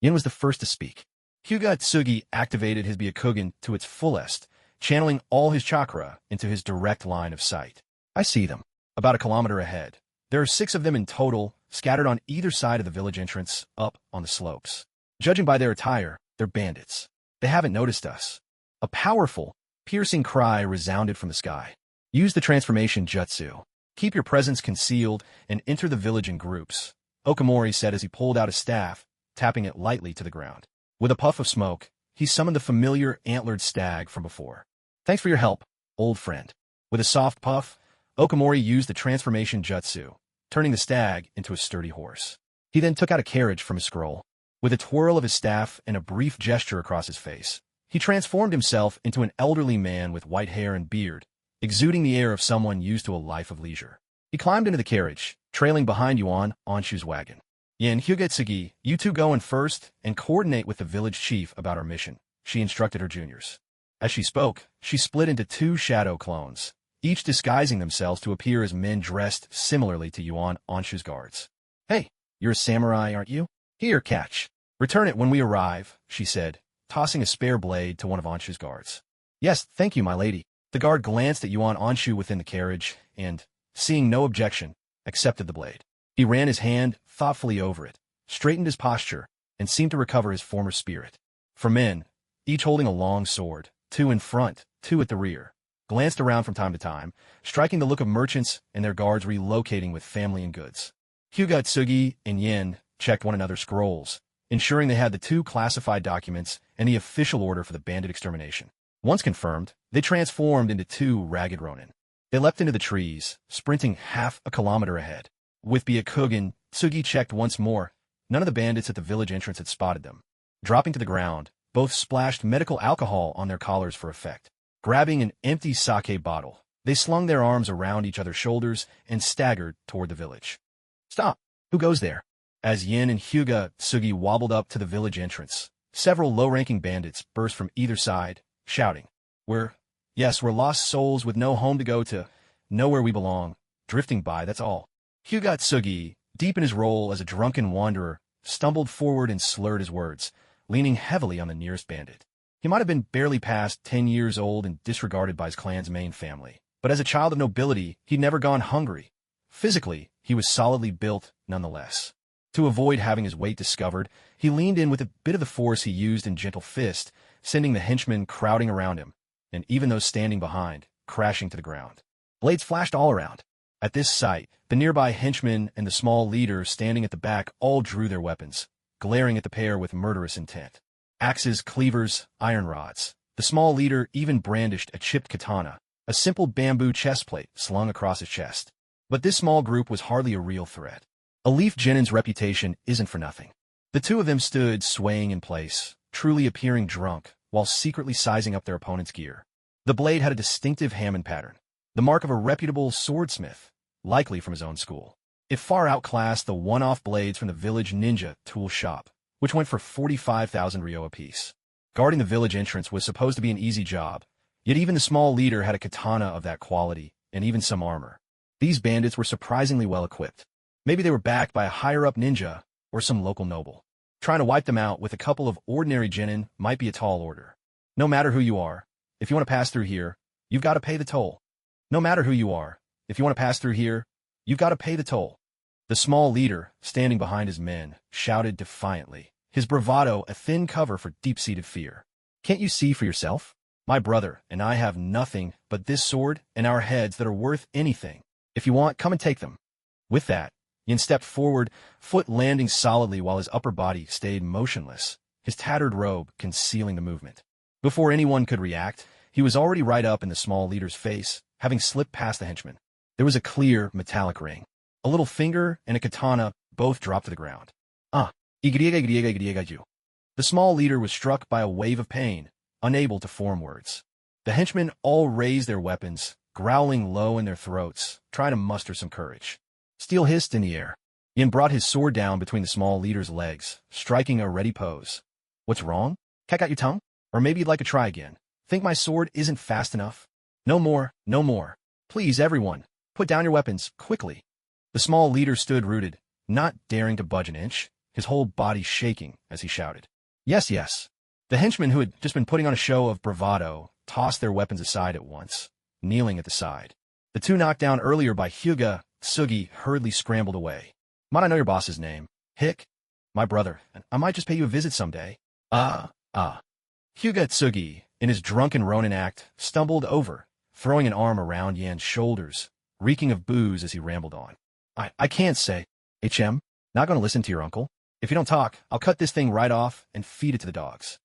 Yin was the first to speak. Hyuga Tsugi activated his Byakugan to its fullest, channeling all his chakra into his direct line of sight. I see them. About a kilometer ahead. There are 6 of them in total, scattered on either side of the village entrance, up on the slopes. Judging by their attire, they're bandits. They haven't noticed us. A powerful, piercing cry resounded from the sky. Use the transformation jutsu. Keep your presence concealed and enter the village in groups, Okamori said as he pulled out a staff, tapping it lightly to the ground. With a puff of smoke, he summoned the familiar antlered stag from before. Thanks for your help, old friend. With a soft puff, Okamori used the transformation jutsu, turning the stag into a sturdy horse. He then took out a carriage from his scroll. With a twirl of his staff and a brief gesture across his face, he transformed himself into an elderly man with white hair and beard, exuding the air of someone used to a life of leisure. He climbed into the carriage, trailing behind Yuan Onshu's wagon. Yin Hyugetsugi, you two go in first and coordinate with the village chief about our mission, she instructed her juniors. As she spoke, she split into 2 shadow clones, each disguising themselves to appear as men dressed similarly to Yuan Onshu's guards. Hey, you're a samurai, aren't you? Here, catch. Return it when we arrive, she said, tossing a spare blade to one of Onshu's guards. Yes, thank you, my lady. The guard glanced at Yuan Onshu within the carriage and, seeing no objection, accepted the blade. He ran his hand thoughtfully over it, straightened his posture, and seemed to recover his former spirit. 4 men, each holding a long sword, 2 in front, 2 at the rear, glanced around from time to time, striking the look of merchants and their guards relocating with family and goods. Hyugetsugi and Yin checked one another's scrolls, ensuring they had the 2 classified documents and the official order for the bandit extermination. Once confirmed, they transformed into 2 ragged ronin. They leapt into the trees, sprinting half a kilometer ahead. With Byakugan, Tsugi checked once more. None of the bandits at the village entrance had spotted them. Dropping to the ground, both splashed medical alcohol on their collars for effect. Grabbing an empty sake bottle, they slung their arms around each other's shoulders and staggered toward the village. Stop! Who goes there? As Yin and Hyugetsugi wobbled up to the village entrance, several low-ranking bandits burst from either side, shouting, We're lost souls with no home to go to, nowhere we belong, drifting by, that's all. Hyugetsugi, deep in his role as a drunken wanderer, stumbled forward and slurred his words, leaning heavily on the nearest bandit. He might have been barely past 10 years old and disregarded by his clan's main family, but as a child of nobility, he'd never gone hungry. Physically, he was solidly built nonetheless. To avoid having his weight discovered, he leaned in with a bit of the force he used in gentle fist, sending the henchmen crowding around him, and even those standing behind, crashing to the ground. Blades flashed all around. At this sight, the nearby henchmen and the small leader standing at the back all drew their weapons, glaring at the pair with murderous intent. Axes, cleavers, iron rods. The small leader even brandished a chipped katana, a simple bamboo chestplate slung across his chest. But this small group was hardly a real threat. A Leaf Genin's reputation isn't for nothing. The 2 of them stood swaying in place, truly appearing drunk, while secretly sizing up their opponent's gear. The blade had a distinctive Hammond pattern, the mark of a reputable swordsmith, likely from his own school. It far outclassed the one-off blades from the village ninja tool shop, which went for 45,000 ryo apiece. Guarding the village entrance was supposed to be an easy job, yet even the small leader had a katana of that quality, and even some armor. These bandits were surprisingly well equipped. Maybe they were backed by a higher-up ninja or some local noble. Trying to wipe them out with a couple of ordinary genin might be a tall order. No matter who you are, if you want to pass through here, you've got to pay the toll. No matter who you are, if you want to pass through here, you've got to pay the toll. The small leader, standing behind his men, shouted defiantly, his bravado a thin cover for deep-seated fear. Can't you see for yourself? My brother and I have nothing but this sword and our heads that are worth anything. If you want, come and take them. With that, Yin stepped forward, foot landing solidly while his upper body stayed motionless, his tattered robe concealing the movement. Before anyone could react, he was already right up in the small leader's face, having slipped past the henchman. There was a clear, metallic ring. A little finger and a katana both dropped to the ground. The small leader was struck by a wave of pain, unable to form words. The henchmen all raised their weapons, growling low in their throats, trying to muster some courage. Steel hissed in the air. Yin brought his sword down between the small leader's legs, striking a ready pose. What's wrong? Cat got your tongue? Or maybe you'd like to try again. Think my sword isn't fast enough? No more, no more. Please, everyone, put down your weapons, quickly. The small leader stood rooted, not daring to budge an inch, his whole body shaking as he shouted. Yes, yes. The henchman who had just been putting on a show of bravado tossed their weapons aside at once, kneeling at the side. The two knocked down earlier by Hyuga Tsugi hurriedly scrambled away. Might I know your boss's name? Hick? My brother, and I might just pay you a visit someday. Hyuga Tsugi, in his drunken Ronin act, stumbled over, throwing an arm around Yan's shoulders, reeking of booze as he rambled on. I can't say. HM, not going to listen to your uncle. If you don't talk, I'll cut this thing right off and feed it to the dogs.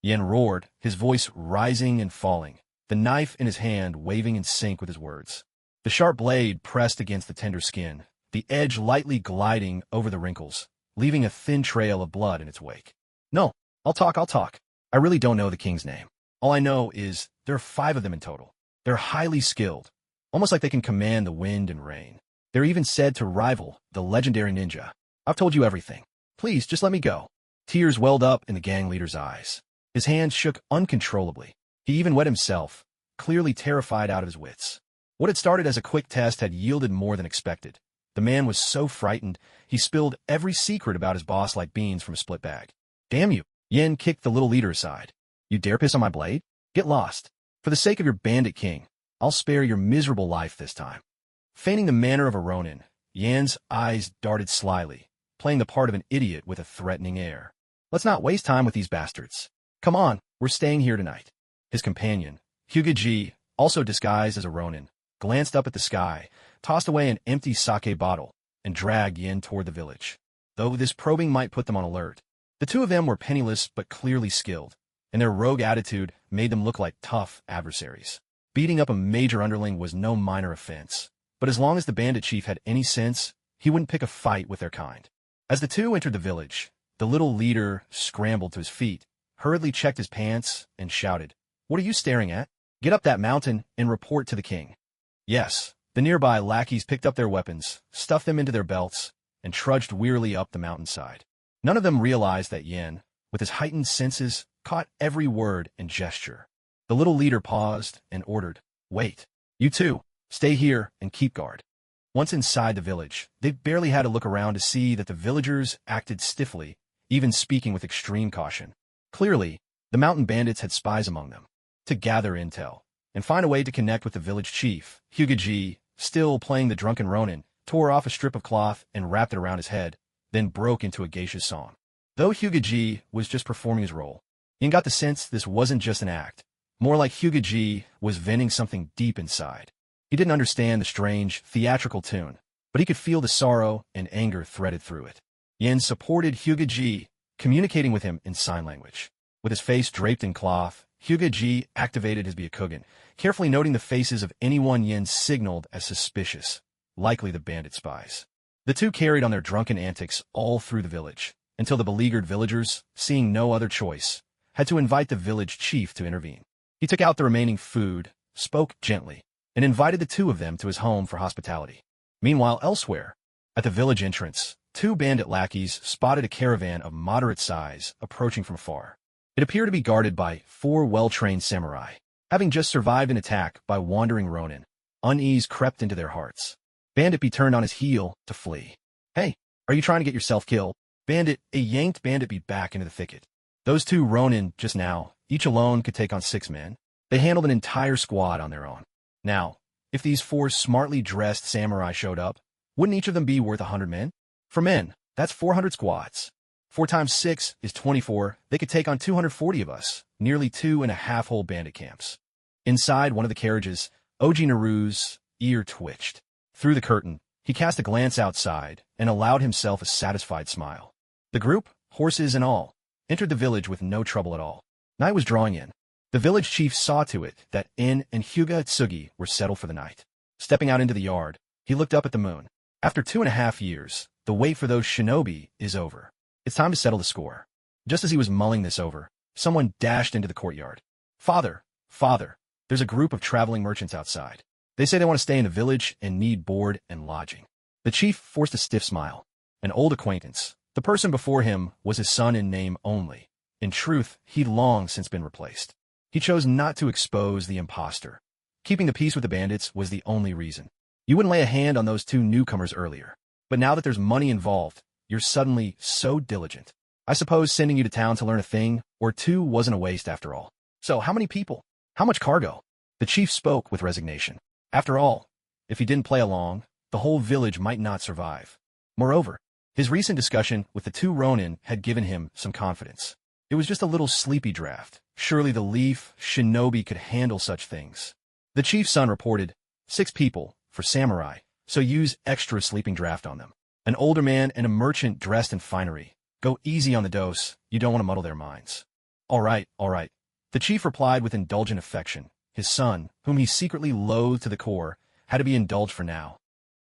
Yan roared, his voice rising and falling, the knife in his hand waving in sync with his words. The sharp blade pressed against the tender skin, the edge lightly gliding over the wrinkles, leaving a thin trail of blood in its wake. No, I'll talk. I really don't know the king's name. All I know is there are 5 of them in total. They're highly skilled, almost like they can command the wind and rain. They're even said to rival the legendary ninja. I've told you everything. Please, just let me go. Tears welled up in the gang leader's eyes. His hands shook uncontrollably. He even wet himself, clearly terrified out of his wits. What had started as a quick test had yielded more than expected. The man was so frightened, he spilled every secret about his boss like beans from a split bag. Damn you! Yen kicked the little leader aside. You dare piss on my blade? Get lost. For the sake of your bandit king, I'll spare your miserable life this time. Feigning the manner of a Ronin, Yan's eyes darted slyly, playing the part of an idiot with a threatening air. Let's not waste time with these bastards. Come on, we're staying here tonight. His companion, Hokage, also disguised as a Ronin, glanced up at the sky, tossed away an empty sake bottle, and dragged Yen toward the village. Though this probing might put them on alert, the two of them were penniless but clearly skilled, and their rogue attitude made them look like tough adversaries. Beating up a major underling was no minor offense, but as long as the bandit chief had any sense, he wouldn't pick a fight with their kind. As the two entered the village, the little leader scrambled to his feet, hurriedly checked his pants, and shouted, "What are you staring at? Get up that mountain and report to the king." Yes, the nearby lackeys picked up their weapons, stuffed them into their belts, and trudged wearily up the mountainside. None of them realized that Yen, with his heightened senses, caught every word and gesture. The little leader paused and ordered, "Wait. You two, stay here and keep guard." Once inside the village, they barely had to look around to see that the villagers acted stiffly, even speaking with extreme caution. Clearly, the mountain bandits had spies among them. To gather intel and find a way to connect with the village chief, Hokage, still playing the drunken Ronin, tore off a strip of cloth and wrapped it around his head, then broke into a geisha song. Though Hokage was just performing his role, Yen got the sense this wasn't just an act. More like Hokage was venting something deep inside. He didn't understand the strange, theatrical tune, but he could feel the sorrow and anger threaded through it. Yen supported Hokage, communicating with him in sign language. With his face draped in cloth, Hokage activated his Byakugan, carefully noting the faces of anyone Yen signaled as suspicious, likely the bandit spies. The two carried on their drunken antics all through the village, until the beleaguered villagers, seeing no other choice, had to invite the village chief to intervene. He took out the remaining food, spoke gently, and invited the two of them to his home for hospitality. Meanwhile, elsewhere, at the village entrance, 2 bandit lackeys spotted a caravan of moderate size approaching from afar. It appeared to be guarded by 4 well-trained samurai. Having just survived an attack by wandering Ronin, unease crept into their hearts. Bandit turned on his heel to flee. "Hey, are you trying to get yourself killed?" Bandit yanked Bandit back into the thicket. Those 2 Ronin, just now, each alone could take on 6 men. They handled an entire squad on their own. Now, if these 4 smartly dressed samurai showed up, wouldn't each of them be worth 100 men? For men, that's 400 squads. 4 times 6 is 24. They could take on 240 of us, nearly 2.5 whole bandit camps. Inside one of the carriages, Naruto's ear twitched. Through the curtain, he cast a glance outside and allowed himself a satisfied smile. The group, horses and all, entered the village with no trouble at all. Night was drawing in. The village chief saw to it that In and Hyuga Tsugi were settled for the night. Stepping out into the yard, he looked up at the moon. After 2.5 years, the wait for those shinobi is over. It's time to settle the score. Just as he was mulling this over, someone dashed into the courtyard. Father, there's a group of traveling merchants outside. They say they want to stay in the village and need board and lodging." The chief forced a stiff smile. An old acquaintance. The person before him was his son in name only. In truth, he'd long since been replaced. He chose not to expose the imposter. Keeping the peace with the bandits was the only reason. You wouldn't lay a hand on those 2 newcomers earlier. But now that there's money involved, you're suddenly so diligent. I suppose sending you to town to learn a thing or 2 wasn't a waste after all. So how many people? How much cargo? The chief spoke with resignation. After all, if he didn't play along, the whole village might not survive. Moreover, his recent discussion with the two Ronin had given him some confidence. It was just a little sleepy draft. Surely the Leaf Shinobi could handle such things. The chief's son reported, 6 people, for samurai, so use extra sleeping draft on them. An older man and a merchant dressed in finery. Go easy on the dose, you don't want to muddle their minds. All right. The chief replied with indulgent affection. His son, whom he secretly loathed to the core, had to be indulged for now.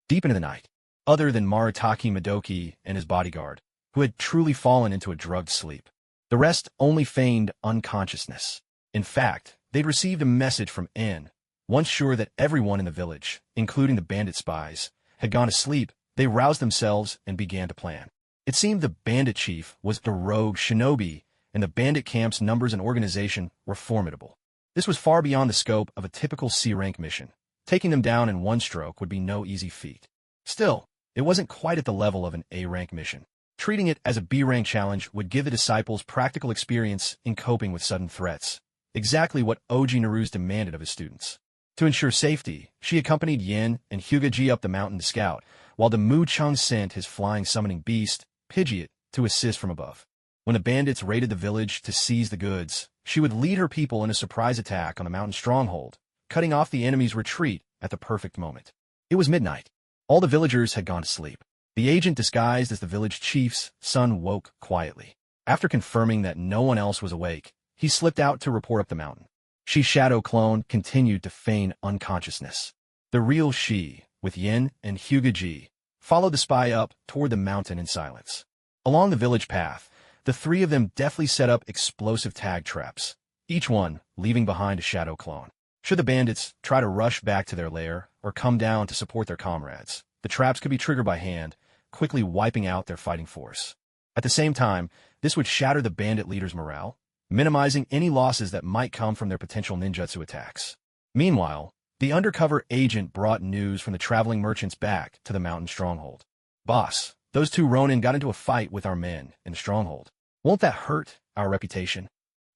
Deep into the night, other than Maritake Madoki and his bodyguard, who had truly fallen into a drugged sleep. The rest only feigned unconsciousness. In fact, they'd received a message from N. Once sure that everyone in the village, including the bandit spies, had gone to sleep, they roused themselves and began to plan. It seemed the bandit chief was the rogue shinobi, and the bandit camp's numbers and organization were formidable. This was far beyond the scope of a typical C-rank mission. Taking them down in one stroke would be no easy feat. Still, it wasn't quite at the level of an A-rank mission. Treating it as a B-rank challenge would give the disciples practical experience in coping with sudden threats, exactly what Oji Naruse demanded of his students. To ensure safety, she accompanied Yin and Hokage up the mountain to scout, while the Mu Chung sent his flying summoning beast, Pidgeot, to assist from above. When the bandits raided the village to seize the goods, she would lead her people in a surprise attack on the mountain stronghold, cutting off the enemy's retreat at the perfect moment. It was midnight. All the villagers had gone to sleep. The agent disguised as the village chief's son woke quietly. After confirming that no one else was awake, he slipped out to report up the mountain. She's shadow clone continued to feign unconsciousness. The real she, with Yin and Hokage, followed the spy up toward the mountain in silence. Along the village path, the three of them deftly set up explosive tag traps, each one leaving behind a shadow clone. Should the bandits try to rush back to their lair or come down to support their comrades, the traps could be triggered by hand, quickly wiping out their fighting force. At the same time, this would shatter the bandit leaders' morale, minimizing any losses that might come from their potential ninjutsu attacks. Meanwhile, the undercover agent brought news from the traveling merchants back to the mountain stronghold. Boss, those two Ronin got into a fight with our men in the stronghold. Won't that hurt our reputation?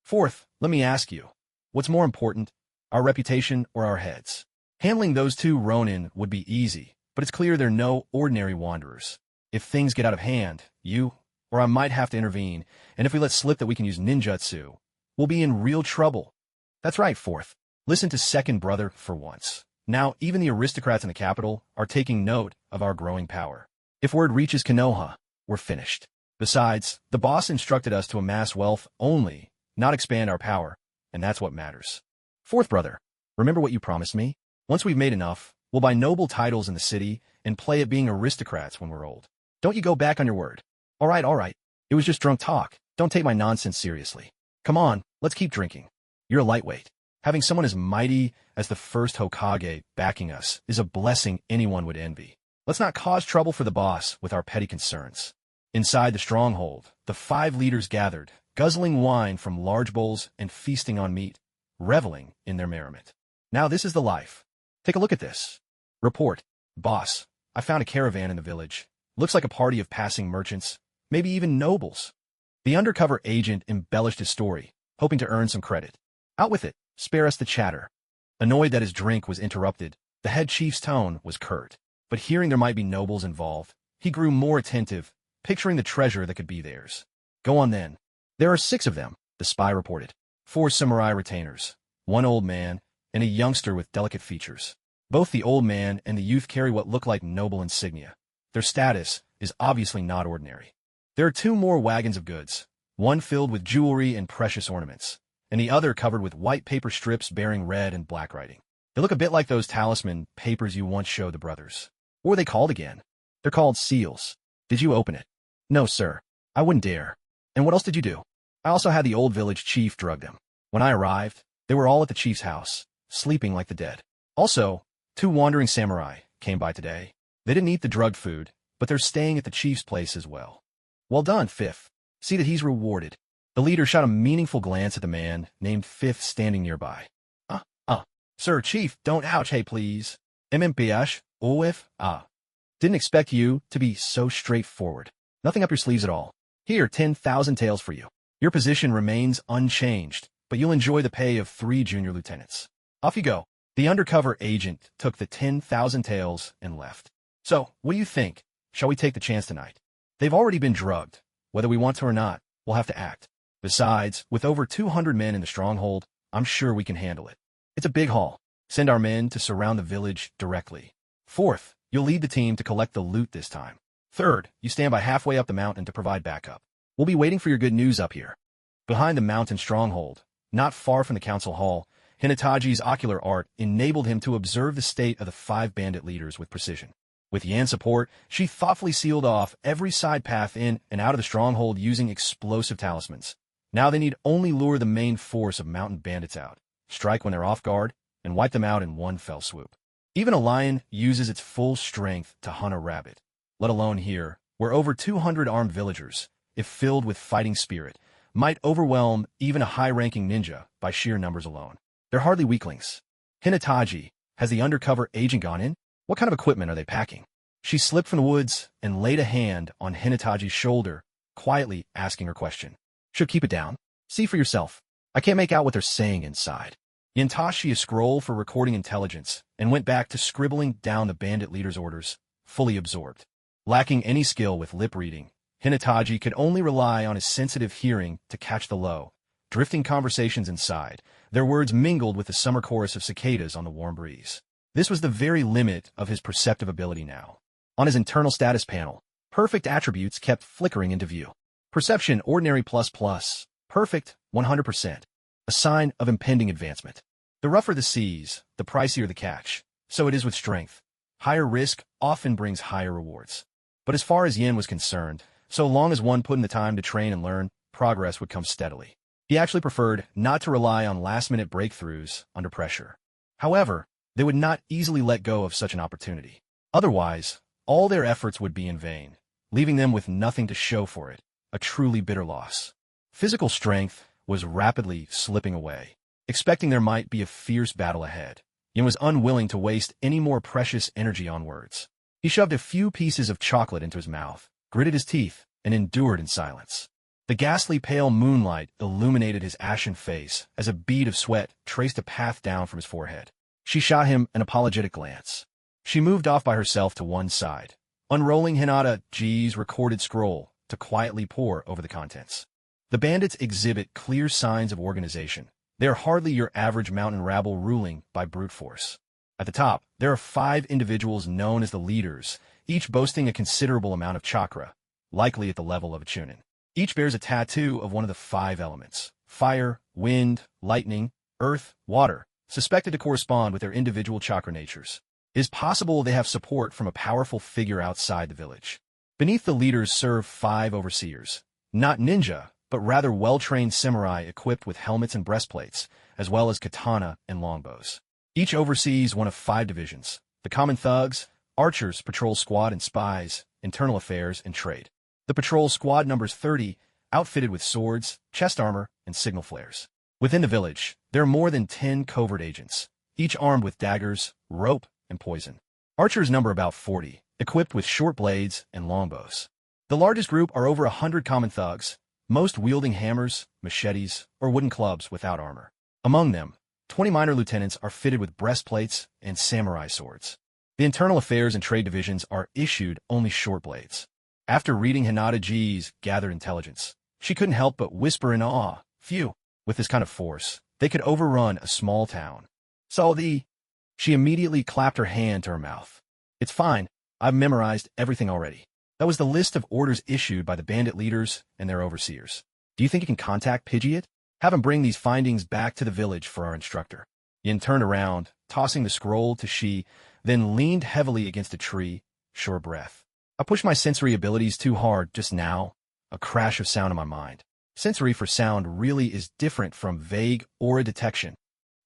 Fourth, let me ask you, what's more important, our reputation or our heads? Handling those two Ronin would be easy, but it's clear they're no ordinary wanderers. If things get out of hand, you or I might have to intervene, and if we let slip that we can use ninjutsu, we'll be in real trouble. That's right, Fourth. Listen to second brother for once. Now, even the aristocrats in the capital are taking note of our growing power. If word reaches Konoha, we're finished. Besides, the boss instructed us to amass wealth only, not expand our power, and that's what matters. Fourth brother, remember what you promised me? Once we've made enough, we'll buy noble titles in the city and play at being aristocrats when we're old. Don't you go back on your word. All right. It was just drunk talk. Don't take my nonsense seriously. Come on, let's keep drinking. You're a lightweight. Having someone as mighty as the first Hokage backing us is a blessing anyone would envy. Let's not cause trouble for the boss with our petty concerns. Inside the stronghold, the 5 leaders gathered, guzzling wine from large bowls and feasting on meat, reveling in their merriment. Now this is the life. Take a look at this. Report. Boss, I found a caravan in the village. Looks like a party of passing merchants, maybe even nobles. The undercover agent embellished his story, hoping to earn some credit. Out with it. Spare us the chatter. Annoyed that his drink was interrupted, the head chief's tone was curt. But hearing there might be nobles involved, he grew more attentive, picturing the treasure that could be theirs. Go on then. There are 6 of them, the spy reported. 4 samurai retainers, 1 old man, and a youngster with delicate features. Both the old man and the youth carry what look like noble insignia. Their status is obviously not ordinary. There are 2 more wagons of goods, one filled with jewelry and precious ornaments, and the other covered with white paper strips bearing red and black writing. They look a bit like those talisman papers you once showed the brothers. What were they called again? They're called seals. Did you open it? No, sir. I wouldn't dare. And what else did you do? I also had the old village chief drug them. When I arrived, they were all at the chief's house, sleeping like the dead. Also, 2 wandering samurai came by today. They didn't eat the drugged food, but they're staying at the chief's place as well. Well done, Fifth. See that he's rewarded. The leader shot a meaningful glance at the man named Fifth standing nearby. Sir, Chief, don't ouch, hey please. MMPH, OIF, Didn't expect you to be so straightforward. Nothing up your sleeves at all. Here, 10,000 taels for you. Your position remains unchanged, but you'll enjoy the pay of 3 junior lieutenants. Off you go. The undercover agent took the 10,000 taels and left. So, what do you think? Shall we take the chance tonight? They've already been drugged. Whether we want to or not, we'll have to act. Besides, with over 200 men in the stronghold, I'm sure we can handle it. It's a big haul. Send our men to surround the village directly. Fourth, you'll lead the team to collect the loot this time. Third, you stand by halfway up the mountain to provide backup. We'll be waiting for your good news up here. Behind the mountain stronghold, not far from the council hall, Hinataji's ocular art enabled him to observe the state of the 5 bandit leaders with precision. With Yan's support, she thoughtfully sealed off every side path in and out of the stronghold using explosive talismans. Now they need only lure the main force of mountain bandits out, strike when they're off guard, and wipe them out in one fell swoop. Even a lion uses its full strength to hunt a rabbit, let alone here, where over 200 armed villagers, if filled with fighting spirit, might overwhelm even a high-ranking ninja by sheer numbers alone. They're hardly weaklings. Hinataji, has the undercover agent gone in? What kind of equipment are they packing? She slipped from the woods and laid a hand on Hinataji's shoulder, quietly asking her question. Should keep it down. See for yourself. I can't make out what they're saying inside. Yen tossed a scroll for recording intelligence and went back to scribbling down the bandit leader's orders, fully absorbed. Lacking any skill with lip reading, Hinataji could only rely on his sensitive hearing to catch the low, drifting conversations inside. Their words mingled with the summer chorus of cicadas on the warm breeze. This was the very limit of his perceptive ability now. On his internal status panel, perfect attributes kept flickering into view. Perception ordinary ++, perfect 100%, a sign of impending advancement. The rougher the seas, the pricier the catch. So it is with strength. Higher risk often brings higher rewards. But as far as Yin was concerned, so long as one put in the time to train and learn, progress would come steadily. He actually preferred not to rely on last-minute breakthroughs under pressure. However, they would not easily let go of such an opportunity. Otherwise, all their efforts would be in vain, leaving them with nothing to show for it, a truly bitter loss. Physical strength was rapidly slipping away. Expecting there might be a fierce battle ahead, Yin was unwilling to waste any more precious energy on words. He shoved a few pieces of chocolate into his mouth, gritted his teeth, and endured in silence. The ghastly pale moonlight illuminated his ashen face as a bead of sweat traced a path down from his forehead. She shot him an apologetic glance. She moved off by herself to one side, unrolling Hinataji's recorded scroll to quietly pore over the contents. The bandits exhibit clear signs of organization. They are hardly your average mountain rabble ruling by brute force. At the top, there are 5 individuals known as the leaders, each boasting a considerable amount of chakra, likely at the level of a Chunin. Each bears a tattoo of one of the 5 elements: fire, wind, lightning, earth, water, suspected to correspond with their individual chakra natures. It is possible they have support from a powerful figure outside the village. Beneath the leaders serve 5 overseers, not ninja, but rather well-trained samurai equipped with helmets and breastplates, as well as katana and longbows. Each oversees one of 5 divisions: the common thugs, archers, patrol squad, and spies, internal affairs, and trade. The patrol squad numbers 30, outfitted with swords, chest armor, and signal flares. Within the village, there are more than 10 covert agents, each armed with daggers, rope, and poison. Archers number about 40, equipped with short blades and longbows. The largest group are over 100 common thugs, most wielding hammers, machetes, or wooden clubs without armor. Among them, 20 minor lieutenants are fitted with breastplates and samurai swords. The internal affairs and trade divisions are issued only short blades. After reading Hinataji's gathered intelligence, she couldn't help but whisper in awe, "Phew, with this kind of force, they could overrun a small town." She immediately clapped her hand to her mouth. "It's fine, I've memorized everything already." That was the list of orders issued by the bandit leaders and their overseers. "Do you think you can contact Pidgeot? Have him bring these findings back to the village for our instructor." Yin turned around, tossing the scroll to Shi, then leaned heavily against a tree, short breath. "I pushed my sensory abilities too hard just now." A crash of sound in my mind. Sensory for sound really is different from vague aura detection.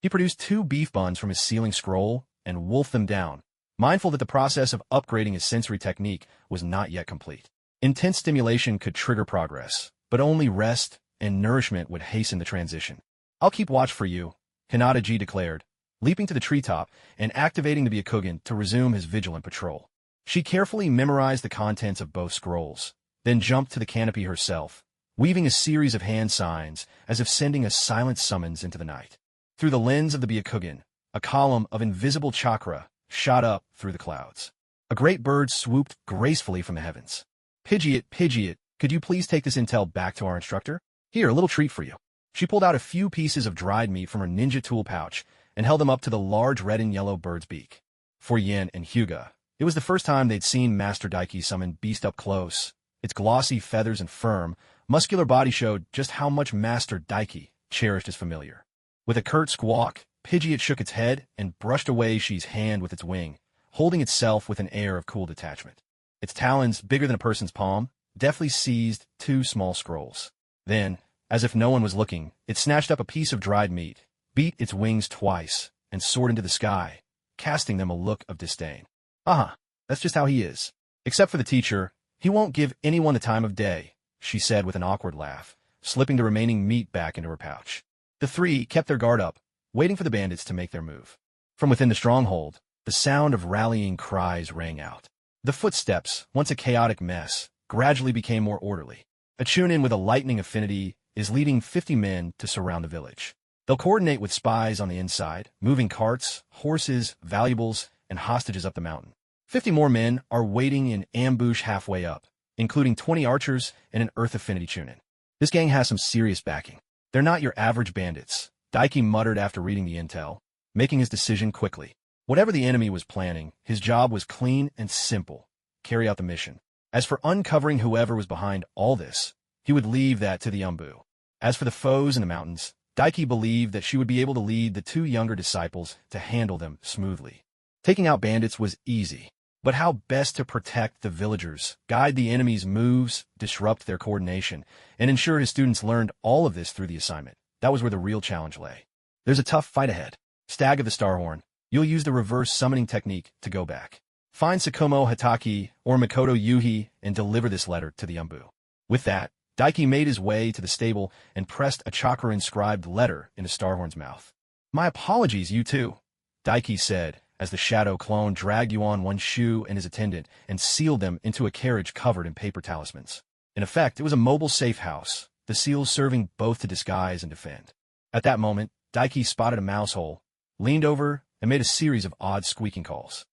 He produced 2 beef buns from his sealing scroll and wolfed them down, mindful that the process of upgrading his sensory technique was not yet complete. Intense stimulation could trigger progress, but only rest and nourishment would hasten the transition. "I'll keep watch for you," Hinataji declared, leaping to the treetop and activating the Byakugan to resume his vigilant patrol. She carefully memorized the contents of both scrolls, then jumped to the canopy herself, weaving a series of hand signs as if sending a silent summons into the night. Through the lens of the Byakugan, a column of invisible chakra shot up through the clouds. A great bird swooped gracefully from the heavens. Pidgeot, could you please take this intel back to our instructor? Here, a little treat for you. She pulled out a few pieces of dried meat from her ninja tool pouch and held them up to the large red and yellow bird's beak. For Yin and Hyuga, it was the first time they'd seen Master Daiki summon Beast up close. Its glossy feathers and firm, muscular body showed just how much Master Daiki cherished his familiar. With a curt squawk, Pidgeot shook its head and brushed away Shi's hand with its wing, holding itself with an air of cool detachment. Its talons, bigger than a person's palm, deftly seized 2 small scrolls. Then, as if no one was looking, it snatched up a piece of dried meat, beat its wings twice, and soared into the sky, casting them a look of disdain. That's just how he is. Except for the teacher, he won't give anyone the time of day, she said with an awkward laugh, slipping the remaining meat back into her pouch. The 3 kept their guard up, waiting for the bandits to make their move. From within the stronghold, the sound of rallying cries rang out. The footsteps, once a chaotic mess, gradually became more orderly. A Chunin with a lightning affinity is leading 50 men to surround the village. They'll coordinate with spies on the inside, moving carts, horses, valuables, and hostages up the mountain. 50 more men are waiting in ambush halfway up, including 20 archers and an Earth Affinity Chunin. This gang has some serious backing. They're not your average bandits, Daiki muttered after reading the intel, making his decision quickly. Whatever the enemy was planning, his job was clean and simple: carry out the mission. As for uncovering whoever was behind all this, he would leave that to the Umbu. As for the foes in the mountains, Daiki believed that she would be able to lead the 2 younger disciples to handle them smoothly. Taking out bandits was easy, but how best to protect the villagers, guide the enemy's moves, disrupt their coordination, and ensure his students learned all of this through the assignment? That was where the real challenge lay. There's a tough fight ahead. Stag of the Starhorn, you'll use the reverse summoning technique to go back. Find Tsukumo Hataki or Mikoto Yuhi and deliver this letter to the Umbu. With that, Daiki made his way to the stable and pressed a chakra-inscribed letter into Starhorn's mouth. My apologies, you too, Daiki said, as the shadow clone dragged Yuan One Shu and his attendant and sealed them into a carriage covered in paper talismans. In effect, it was a mobile safe house, the seals serving both to disguise and defend. At that moment, Daiki spotted a mouse hole, leaned over, and made a series of odd squeaking calls.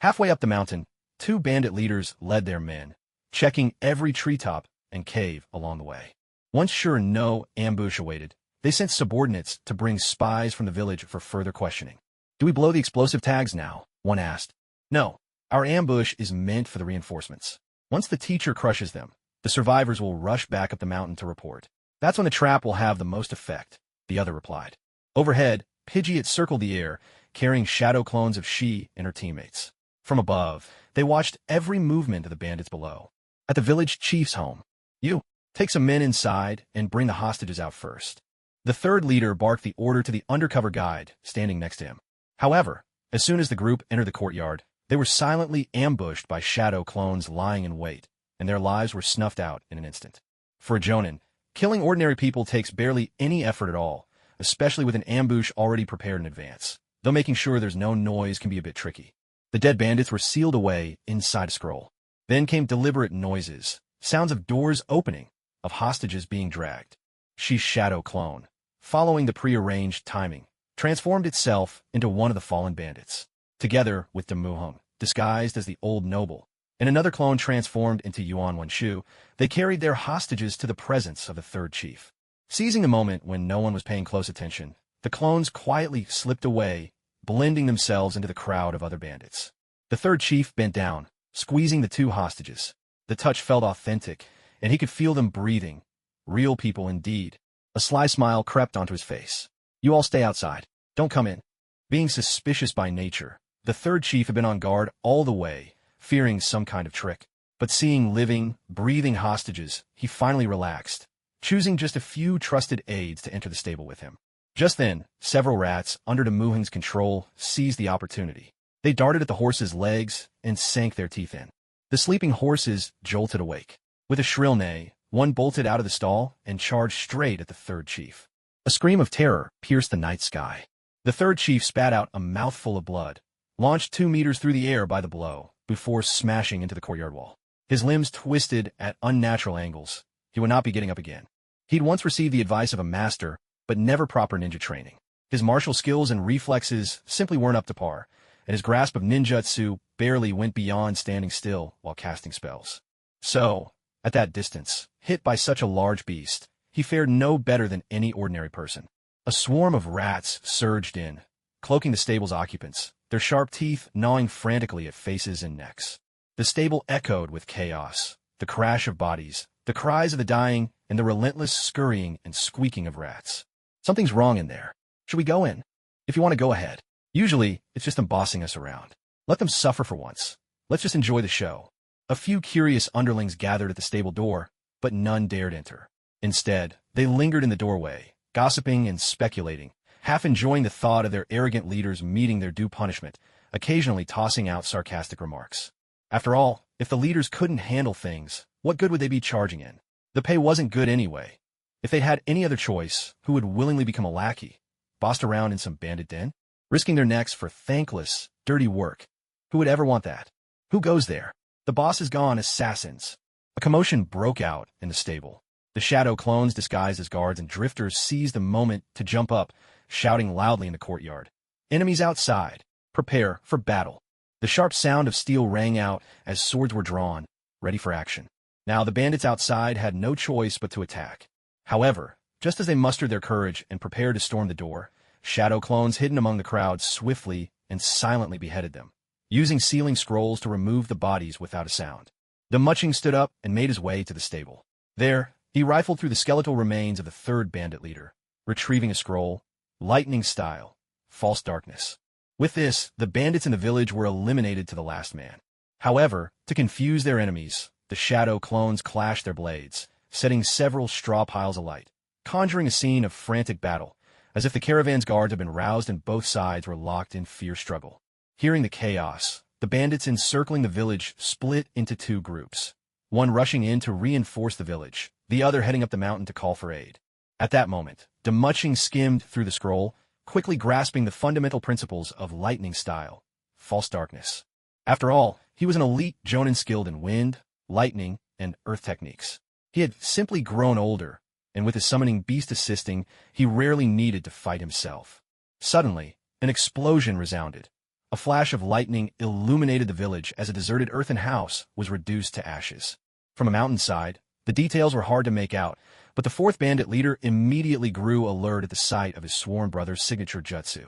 Halfway up the mountain, 2 bandit leaders led their men, checking every treetop and cave along the way. Once sure no ambush awaited, they sent subordinates to bring spies from the village for further questioning. Do we blow the explosive tags now? One asked. No, our ambush is meant for the reinforcements. Once the teacher crushes them, the survivors will rush back up the mountain to report. That's when the trap will have the most effect, the other replied. Overhead, Pidgeot circled the air, carrying shadow clones of Shi and her teammates. From above, they watched every movement of the bandits below. At the village chief's home, you, take some men inside and bring the hostages out first. The 3rd leader barked the order to the undercover guide standing next to him. However, as soon as the group entered the courtyard, they were silently ambushed by shadow clones lying in wait, and their lives were snuffed out in an instant. For a Jonin, killing ordinary people takes barely any effort at all, especially with an ambush already prepared in advance, though making sure there's no noise can be a bit tricky. The dead bandits were sealed away inside a scroll. Then came deliberate noises, sounds of doors opening, of hostages being dragged. Shi's shadow clone, following the prearranged timing, transformed itself into one of the fallen bandits. Together with Demuhung, disguised as the old noble, and another clone transformed into Yuan One Shu, they carried their hostages to the presence of the 3rd chief. Seizing the moment when no one was paying close attention, the clones quietly slipped away, blending themselves into the crowd of other bandits. The 3rd chief bent down, squeezing the 2 hostages. The touch felt authentic, and he could feel them breathing. Real people indeed. A sly smile crept onto his face. You all stay outside. Don't come in. Being suspicious by nature, the 3rd chief had been on guard all the way, fearing some kind of trick. But seeing living, breathing hostages, he finally relaxed, choosing just a few trusted aides to enter the stable with him. Just then, several rats, under Demuhung's control, seized the opportunity. They darted at the horses' legs and sank their teeth in. The sleeping horses jolted awake. With a shrill neigh, one bolted out of the stall and charged straight at the 3rd chief. A scream of terror pierced the night sky. The 3rd chief spat out a mouthful of blood, launched 2 meters through the air by the blow, before smashing into the courtyard wall. His limbs twisted at unnatural angles. He would not be getting up again. He'd once received the advice of a master, but never proper ninja training. His martial skills and reflexes simply weren't up to par, and his grasp of ninjutsu barely went beyond standing still while casting spells. So, at that distance, hit by such a large beast, he fared no better than any ordinary person. A swarm of rats surged in, cloaking the stable's occupants, their sharp teeth gnawing frantically at faces and necks. The stable echoed with chaos, the crash of bodies, the cries of the dying, and the relentless scurrying and squeaking of rats. Something's wrong in there. Should we go in? If you want to, go ahead. Usually, it's just them bossing us around. Let them suffer for once. Let's just enjoy the show. A few curious underlings gathered at the stable door, but none dared enter. Instead, they lingered in the doorway, gossiping and speculating, half enjoying the thought of their arrogant leaders meeting their due punishment, occasionally tossing out sarcastic remarks. After all, if the leaders couldn't handle things, what good would they be charging in? The pay wasn't good anyway. If they'd had any other choice, who would willingly become a lackey, bossed around in some bandit den, risking their necks for thankless, dirty work? Who would ever want that? Who goes there? The boss is gone, assassins. A commotion broke out in the stable. The shadow clones disguised as guards and drifters seized the moment to jump up, shouting loudly in the courtyard. Enemies outside. Prepare for battle. The sharp sound of steel rang out as swords were drawn, ready for action. Now the bandits outside had no choice but to attack. However, just as they mustered their courage and prepared to storm the door, shadow clones hidden among the crowd swiftly and silently beheaded them, using sealing scrolls to remove the bodies without a sound. The Muching stood up and made his way to the stable. There, he rifled through the skeletal remains of the third bandit leader, retrieving a scroll, lightning style, false darkness. With this, the bandits in the village were eliminated to the last man. However, to confuse their enemies, the shadow clones clashed their blades, setting several straw piles alight, conjuring a scene of frantic battle, as if the caravan's guards had been roused and both sides were locked in fierce struggle. Hearing the chaos, the bandits encircling the village split into two groups, one rushing in to reinforce the village, the other heading up the mountain to call for aid. At that moment, the Muching skimmed through the scroll, quickly grasping the fundamental principles of lightning style, false darkness. After all, he was an elite jonin skilled in wind, lightning, and earth techniques. He had simply grown older, and with his summoning beast assisting, he rarely needed to fight himself. Suddenly, an explosion resounded. A flash of lightning illuminated the village as a deserted earthen house was reduced to ashes. From a mountainside, the details were hard to make out, but the fourth bandit leader immediately grew alert at the sight of his sworn brother's signature jutsu.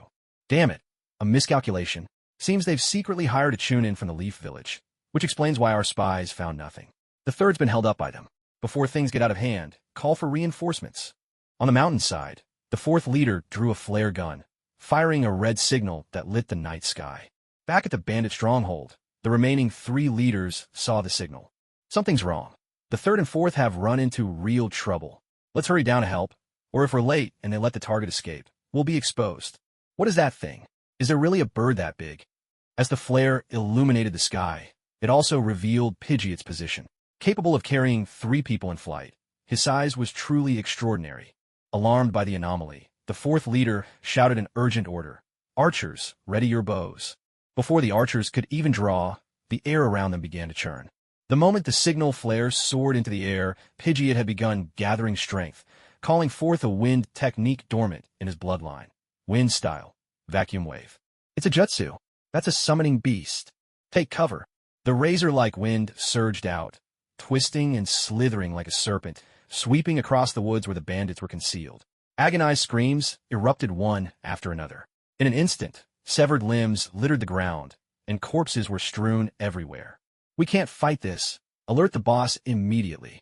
Damn it, a miscalculation. Seems they've secretly hired a Chunin from the Leaf Village, which explains why our spies found nothing. The third's been held up by them. Before things get out of hand, call for reinforcements. On the mountainside, the fourth leader drew a flare gun, firing a red signal that lit the night sky. Back at the bandit stronghold, the remaining three leaders saw the signal. Something's wrong. The third and fourth have run into real trouble. Let's hurry down to help, or if we're late and they let the target escape, we'll be exposed. What is that thing? Is there really a bird that big? As the flare illuminated the sky, it also revealed Pidgeot's position. Capable of carrying 3 people in flight, his size was truly extraordinary. Alarmed by the anomaly, the fourth leader shouted an urgent order. Archers, ready your bows. Before the archers could even draw, the air around them began to churn. The moment the signal flare soared into the air, Pidgeot had begun gathering strength, calling forth a wind technique dormant in his bloodline. Wind style, vacuum wave. It's a jutsu. That's a summoning beast. Take cover. The razor-like wind surged out, twisting and slithering like a serpent, sweeping across the woods where the bandits were concealed. Agonized screams erupted one after another. In an instant, severed limbs littered the ground, and corpses were strewn everywhere. We can't fight this. Alert the boss immediately.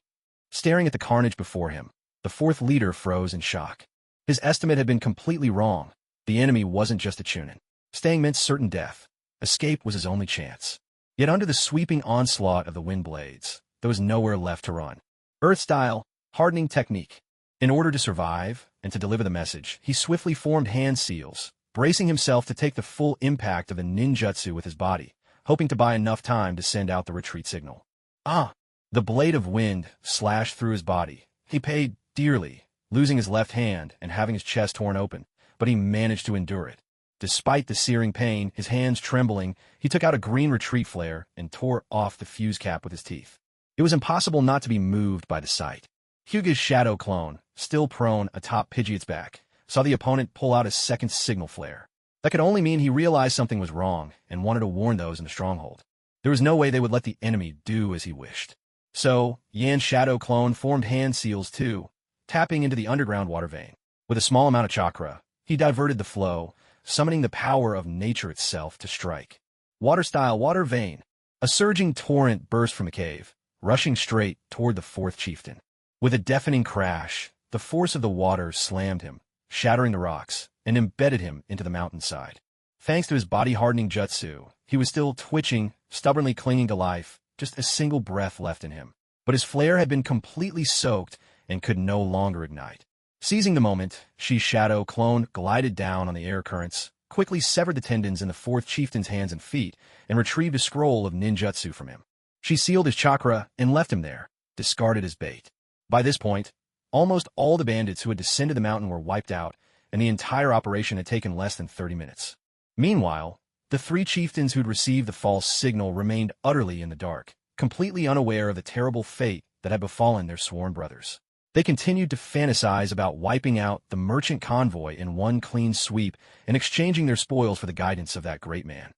Staring at the carnage before him, the fourth leader froze in shock. His estimate had been completely wrong. The enemy wasn't just a Chunin. Staying meant certain death. Escape was his only chance. Yet under the sweeping onslaught of the wind blades, there was nowhere left to run. Earth-style, hardening technique. In order to survive and to deliver the message, he swiftly formed hand seals, bracing himself to take the full impact of the ninjutsu with his body, hoping to buy enough time to send out the retreat signal. The blade of wind slashed through his body. He paid dearly, losing his left hand and having his chest torn open, but he managed to endure it. Despite the searing pain, his hands trembling, he took out a green retreat flare and tore off the fuse cap with his teeth. It was impossible not to be moved by the sight. Hyuga's shadow clone, still prone atop Pidgeot's back, saw the opponent pull out a second signal flare. That could only mean he realized something was wrong and wanted to warn those in the stronghold. There was no way they would let the enemy do as he wished. So, Yan's shadow clone formed hand seals too, tapping into the underground water vein. With a small amount of chakra, he diverted the flow, summoning the power of nature itself to strike. Water-style water vein. A surging torrent burst from the cave, rushing straight toward the fourth chieftain. With a deafening crash, the force of the water slammed him, shattering the rocks, and embedded him into the mountainside. Thanks to his body-hardening jutsu, he was still twitching, stubbornly clinging to life, just a single breath left in him. But his flare had been completely soaked and could no longer ignite. Seizing the moment, Shi's shadow clone glided down on the air currents, quickly severed the tendons in the fourth chieftain's hands and feet, and retrieved a scroll of ninjutsu from him. She sealed his chakra and left him there, discarded as bait. By this point, almost all the bandits who had descended the mountain were wiped out, and the entire operation had taken less than 30 minutes. Meanwhile, the three chieftains who'd received the false signal remained utterly in the dark, completely unaware of the terrible fate that had befallen their sworn brothers. They continued to fantasize about wiping out the merchant convoy in one clean sweep and exchanging their spoils for the guidance of that great man.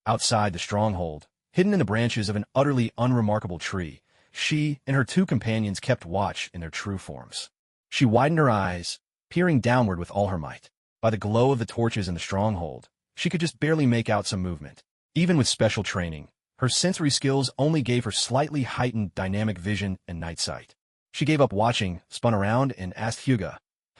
Outside the stronghold, hidden in the branches of an utterly unremarkable tree, she and her two companions kept watch in their true forms. She widened her eyes, peering downward with all her might. By the glow of the torches in the stronghold, she could just barely make out some movement. Even with special training, her sensory skills only gave her slightly heightened dynamic vision and night sight. She gave up watching, spun around, and asked Hyuga,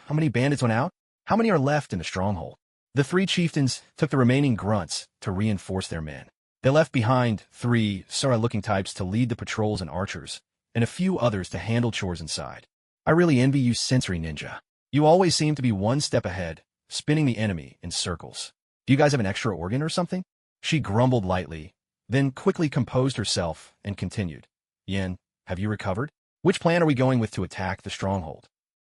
"How many bandits went out? How many are left in the stronghold?" The three chieftains took the remaining grunts to reinforce their men. They left behind 3 Sora-looking types to lead the patrols and archers, and a few others to handle chores inside. "I really envy you, sensory ninja. You always seem to be one step ahead, spinning the enemy in circles. Do you guys have an extra organ or something?" She grumbled lightly, then quickly composed herself and continued, "Yen, have you recovered? Which plan are we going with to attack the stronghold?"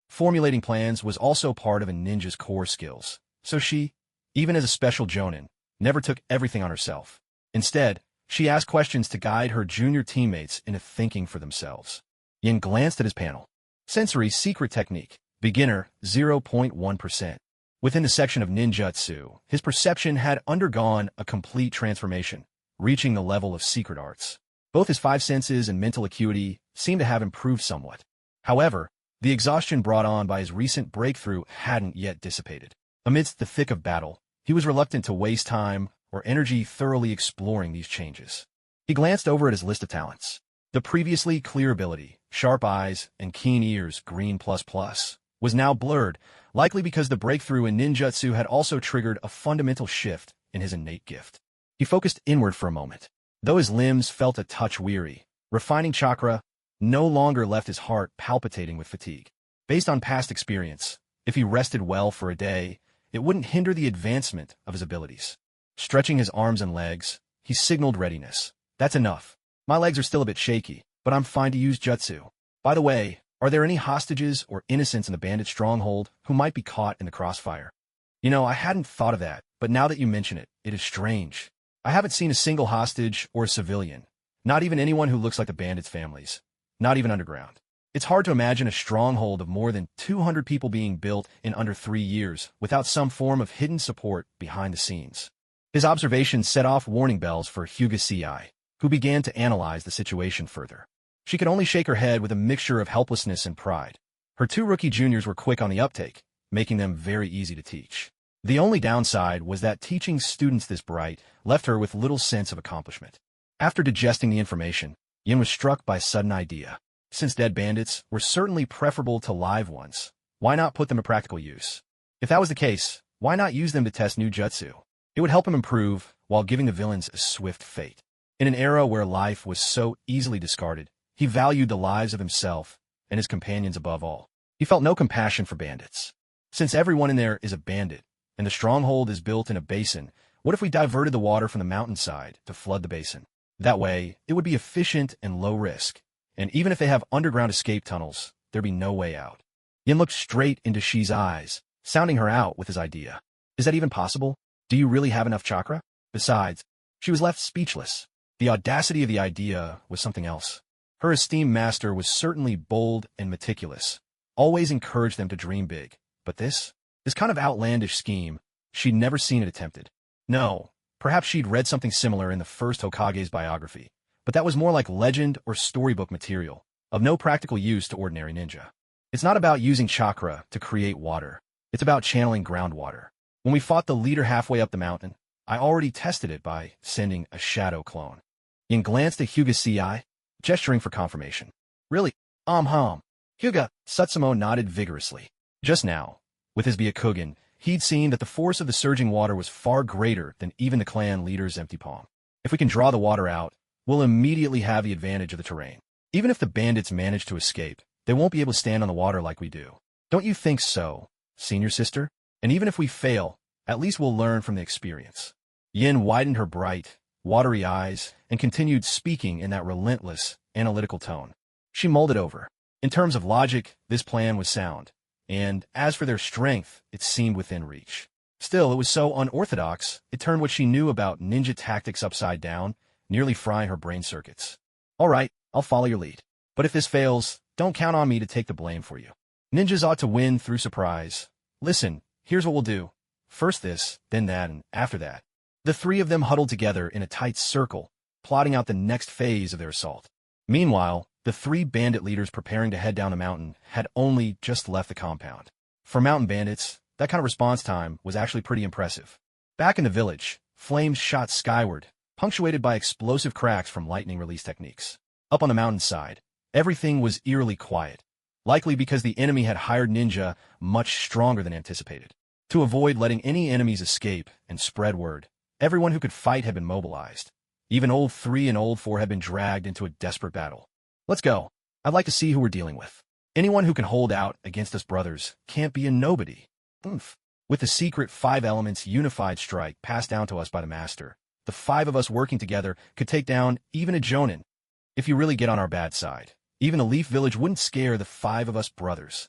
Formulating plans was also part of a ninja's core skills, so she, even as a special jonin, never took everything on herself. Instead, she asked questions to guide her junior teammates into thinking for themselves. Yen glanced at his panel. Sensory secret technique, beginner 0.1%. Within the section of ninjutsu, his perception had undergone a complete transformation, reaching the level of secret arts. Both his 5 senses and mental acuity seemed to have improved somewhat. However, the exhaustion brought on by his recent breakthrough hadn't yet dissipated. Amidst the thick of battle, he was reluctant to waste time or energy thoroughly exploring these changes. He glanced over at his list of talents. The previously clear ability, sharp eyes and keen ears green ++, was now blurred, likely because the breakthrough in ninjutsu had also triggered a fundamental shift in his innate gift. He focused inward for a moment. Though his limbs felt a touch weary, refining chakra no longer left his heart palpitating with fatigue. Based on past experience, if he rested well for a day, it wouldn't hinder the advancement of his abilities. Stretching his arms and legs, he signaled readiness. "That's enough. My legs are still a bit shaky, but I'm fine to use jutsu. By the way, are there any hostages or innocents in the bandit stronghold who might be caught in the crossfire?" "You know, I hadn't thought of that, but now that you mention it, it is strange. I haven't seen a single hostage or a civilian, not even anyone who looks like the bandits' families, not even underground. It's hard to imagine a stronghold of more than 200 people being built in under 3 years without some form of hidden support behind the scenes." His observations set off warning bells for Hyuga CI, who began to analyze the situation further. She could only shake her head with a mixture of helplessness and pride. Her 2 rookie juniors were quick on the uptake, making them very easy to teach. The only downside was that teaching students this bright left her with little sense of accomplishment. After digesting the information, Yin was struck by a sudden idea. Since dead bandits were certainly preferable to live ones, why not put them to practical use? If that was the case, why not use them to test new jutsu? It would help him improve while giving the villains a swift fate. In an era where life was so easily discarded, he valued the lives of himself and his companions above all. He felt no compassion for bandits. Since everyone in there is a bandit, and the stronghold is built in a basin, what if we diverted the water from the mountainside to flood the basin? That way, it would be efficient and low risk, and even if they have underground escape tunnels, there'd be no way out. Yin looked straight into Shi's eyes, sounding her out with his idea. "Is that even possible? Do you really have enough chakra?" Besides, she was left speechless. The audacity of the idea was something else. Her esteemed master was certainly bold and meticulous, always encouraged them to dream big. But this kind of outlandish scheme, she'd never seen it attempted. No, perhaps she'd read something similar in the first Hokage's biography, but that was more like legend or storybook material, of no practical use to ordinary ninja. It's not about using chakra to create water. It's about channeling groundwater. When we fought the leader halfway up the mountain, I already tested it by sending a shadow clone. Yin glanced at Hyuga's CI, gesturing for confirmation. Really? Hyuga, Satsumo nodded vigorously. Just now, with his Byakugan, he'd seen that the force of the surging water was far greater than even the clan leader's empty palm. If we can draw the water out, we'll immediately have the advantage of the terrain. Even if the bandits manage to escape, they won't be able to stand on the water like we do. Don't you think so, senior sister? And even if we fail, at least we'll learn from the experience. Yin widened her bright, watery eyes and continued speaking in that relentless, analytical tone. She mulled it over. In terms of logic, this plan was sound, and as for their strength, it seemed within reach. Still, it was so unorthodox, it turned what she knew about ninja tactics upside down, nearly frying her brain circuits. All right, I'll follow your lead. But if this fails, don't count on me to take the blame for you. Ninjas ought to win through surprise. Listen, here's what we'll do. First this, then that, and after that. The three of them huddled together in a tight circle, plotting out the next phase of their assault. Meanwhile, the three bandit leaders preparing to head down the mountain had only just left the compound. For mountain bandits, that kind of response time was actually pretty impressive. Back in the village, flames shot skyward, punctuated by explosive cracks from lightning release techniques. Up on the mountainside, everything was eerily quiet, likely because the enemy had hired ninja much stronger than anticipated. To avoid letting any enemies escape and spread word, everyone who could fight had been mobilized. Even Old 3 and Old 4 had been dragged into a desperate battle. Let's go. I'd like to see who we're dealing with. Anyone who can hold out against us brothers can't be a nobody. Oomph. With the secret 5 elements unified strike passed down to us by the master, the 5 of us working together could take down even a Jonin. If you really get on our bad side, even a Leaf Village wouldn't scare the 5 of us brothers.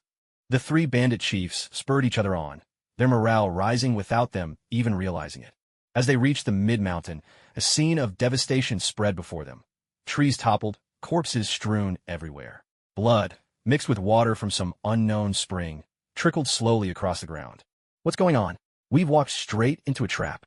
The 3 bandit chiefs spurred each other on, their morale rising without them even realizing it. As they reached the mid-mountain, a scene of devastation spread before them. Trees toppled, corpses strewn everywhere. Blood, mixed with water from some unknown spring, trickled slowly across the ground. What's going on? We've walked straight into a trap.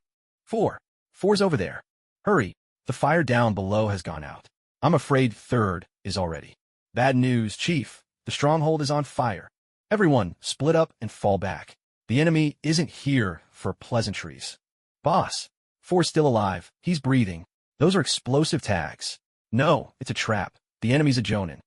4's over there. Hurry, the fire down below has gone out. I'm afraid 3rd is already. Bad news, Chief. The stronghold is on fire. Everyone, split up and fall back. The enemy isn't here for pleasantries. Boss, 4's still alive. He's breathing. Those are explosive tags. No, it's a trap. The enemy's a Jonin.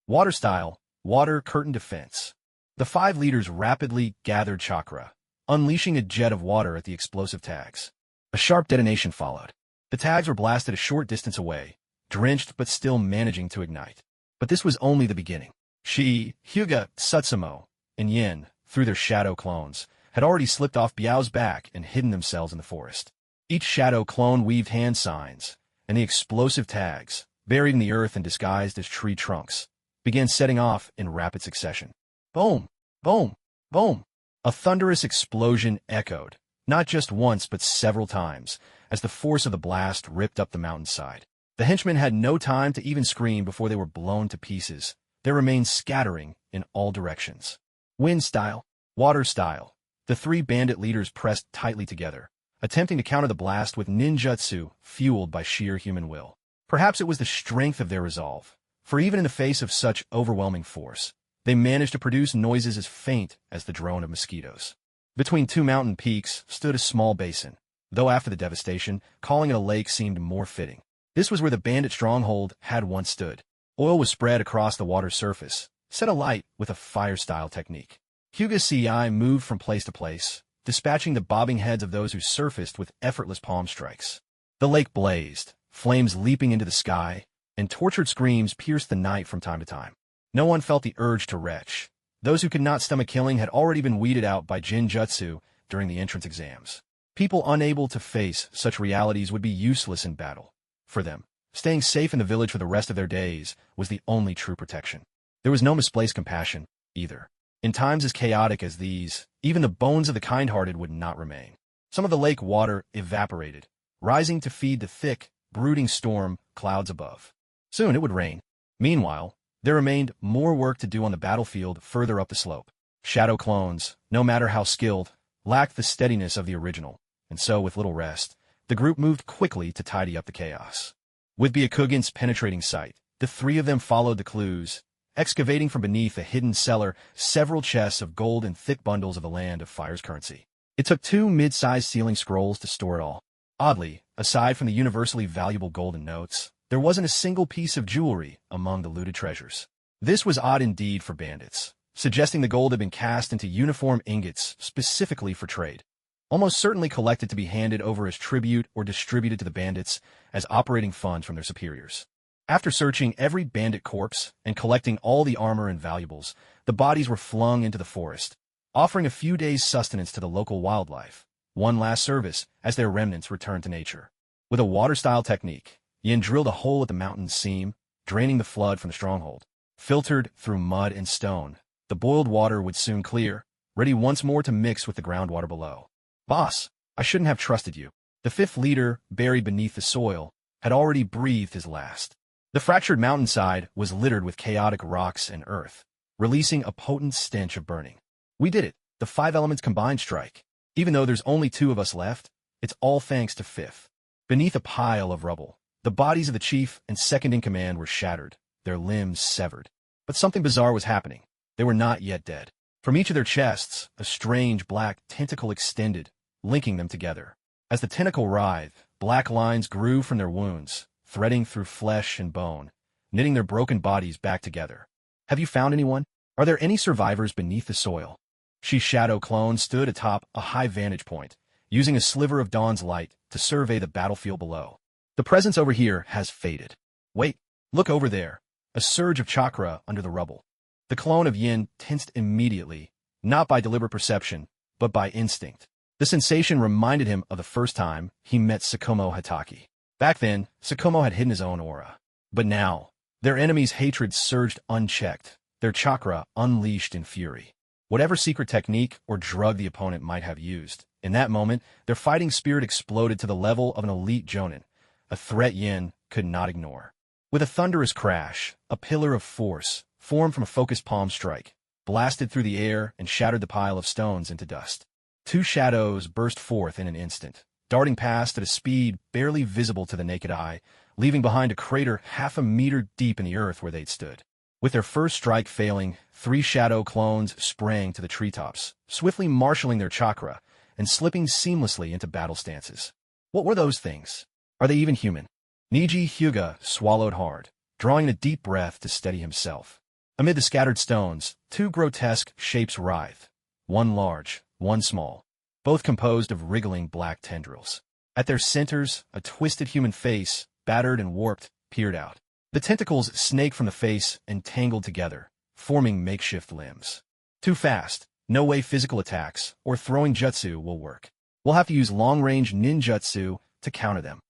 Water style, water curtain defense. The 5 leaders rapidly gathered chakra, unleashing a jet of water at the explosive tags. A sharp detonation followed. The tags were blasted a short distance away, drenched but still managing to ignite. But this was only the beginning. Hyuga, Satsumo, and Yin, through their shadow clones, had already slipped off Biao's back and hidden themselves in the forest. Each shadow clone weaved hand signs, and the explosive tags, buried in the earth and disguised as tree trunks, began setting off in rapid succession. Boom! Boom! Boom! A thunderous explosion echoed, not just once but several times, as the force of the blast ripped up the mountainside. The henchmen had no time to even scream before they were blown to pieces, their remains scattering in all directions. Wind style, water style. The 3 bandit leaders pressed tightly together, attempting to counter the blast with ninjutsu fueled by sheer human will. Perhaps it was the strength of their resolve, for even in the face of such overwhelming force, they managed to produce noises as faint as the drone of mosquitoes. Between 2 mountain peaks stood a small basin, though after the devastation, calling it a lake seemed more fitting. This was where the bandit stronghold had once stood. Oil was spread across the water's surface, set alight with a fire-style technique. Hyuga's CI moved from place to place, dispatching the bobbing heads of those who surfaced with effortless palm strikes. The lake blazed, flames leaping into the sky, and tortured screams pierced the night from time to time. No one felt the urge to retch. Those who could not stomach killing had already been weeded out by Jinjutsu during the entrance exams. People unable to face such realities would be useless in battle. For them, staying safe in the village for the rest of their days was the only true protection. There was no misplaced compassion, either. In times as chaotic as these, even the bones of the kind-hearted would not remain. Some of the lake water evaporated, rising to feed the thick, brooding storm clouds above. Soon it would rain. Meanwhile, there remained more work to do on the battlefield further up the slope. Shadow clones, no matter how skilled, lacked the steadiness of the original, and so with little rest, the group moved quickly to tidy up the chaos. With Byakugan's penetrating sight, the three of them followed the clues, excavating from beneath a hidden cellar several chests of gold and thick bundles of the Land of Fire's currency. It took 2 mid-sized sealing scrolls to store it all. Oddly, aside from the universally valuable golden notes, there wasn't a single piece of jewelry among the looted treasures. This was odd indeed for bandits, suggesting the gold had been cast into uniform ingots specifically for trade, almost certainly collected to be handed over as tribute or distributed to the bandits as operating funds from their superiors. After searching every bandit corpse and collecting all the armor and valuables, the bodies were flung into the forest, offering a few days' sustenance to the local wildlife, one last service as their remnants returned to nature. With a water-style technique, Yin drilled a hole at the mountain's seam, draining the flood from the stronghold. Filtered through mud and stone, the boiled water would soon clear, ready once more to mix with the groundwater below. Boss, I shouldn't have trusted you. The 5th leader, buried beneath the soil, had already breathed his last. The fractured mountainside was littered with chaotic rocks and earth, releasing a potent stench of burning. We did it, the 5 elements combined strike. Even though there's only 2 of us left, it's all thanks to 5th. Beneath a pile of rubble, the bodies of the chief and second-in-command were shattered, their limbs severed. But something bizarre was happening. They were not yet dead. From each of their chests, a strange black tentacle extended, linking them together. As the tentacle writhed, black lines grew from their wounds, threading through flesh and bone, knitting their broken bodies back together. Have you found anyone? Are there any survivors beneath the soil? She's shadow clone stood atop a high vantage point, using a sliver of dawn's light to survey the battlefield below. The presence over here has faded. Wait, look over there. A surge of chakra under the rubble. The clone of Yin tensed immediately, not by deliberate perception, but by instinct. The sensation reminded him of the first time he met Tsukumo Hatake. Back then, Tsukumo had hidden his own aura. But now, their enemy's hatred surged unchecked, their chakra unleashed in fury. Whatever secret technique or drug the opponent might have used, in that moment, their fighting spirit exploded to the level of an elite jonin, a threat Yin could not ignore. With a thunderous crash, a pillar of force, formed from a focused palm strike, blasted through the air and shattered the pile of stones into dust. 2 shadows burst forth in an instant, darting past at a speed barely visible to the naked eye, leaving behind a crater half a meter deep in the earth where they'd stood. With their first strike failing, 3 shadow clones sprang to the treetops, swiftly marshalling their chakra and slipping seamlessly into battle stances. What were those things? Are they even human? Niji Hyuga swallowed hard, drawing a deep breath to steady himself. Amid the scattered stones, 2 grotesque shapes writhed, one large, one small, both composed of wriggling black tendrils. At their centers, a twisted human face, battered and warped, peered out. The tentacles snaked from the face and tangled together, forming makeshift limbs. Too fast, no way physical attacks or throwing jutsu will work. We'll have to use long-range ninjutsu to counter them.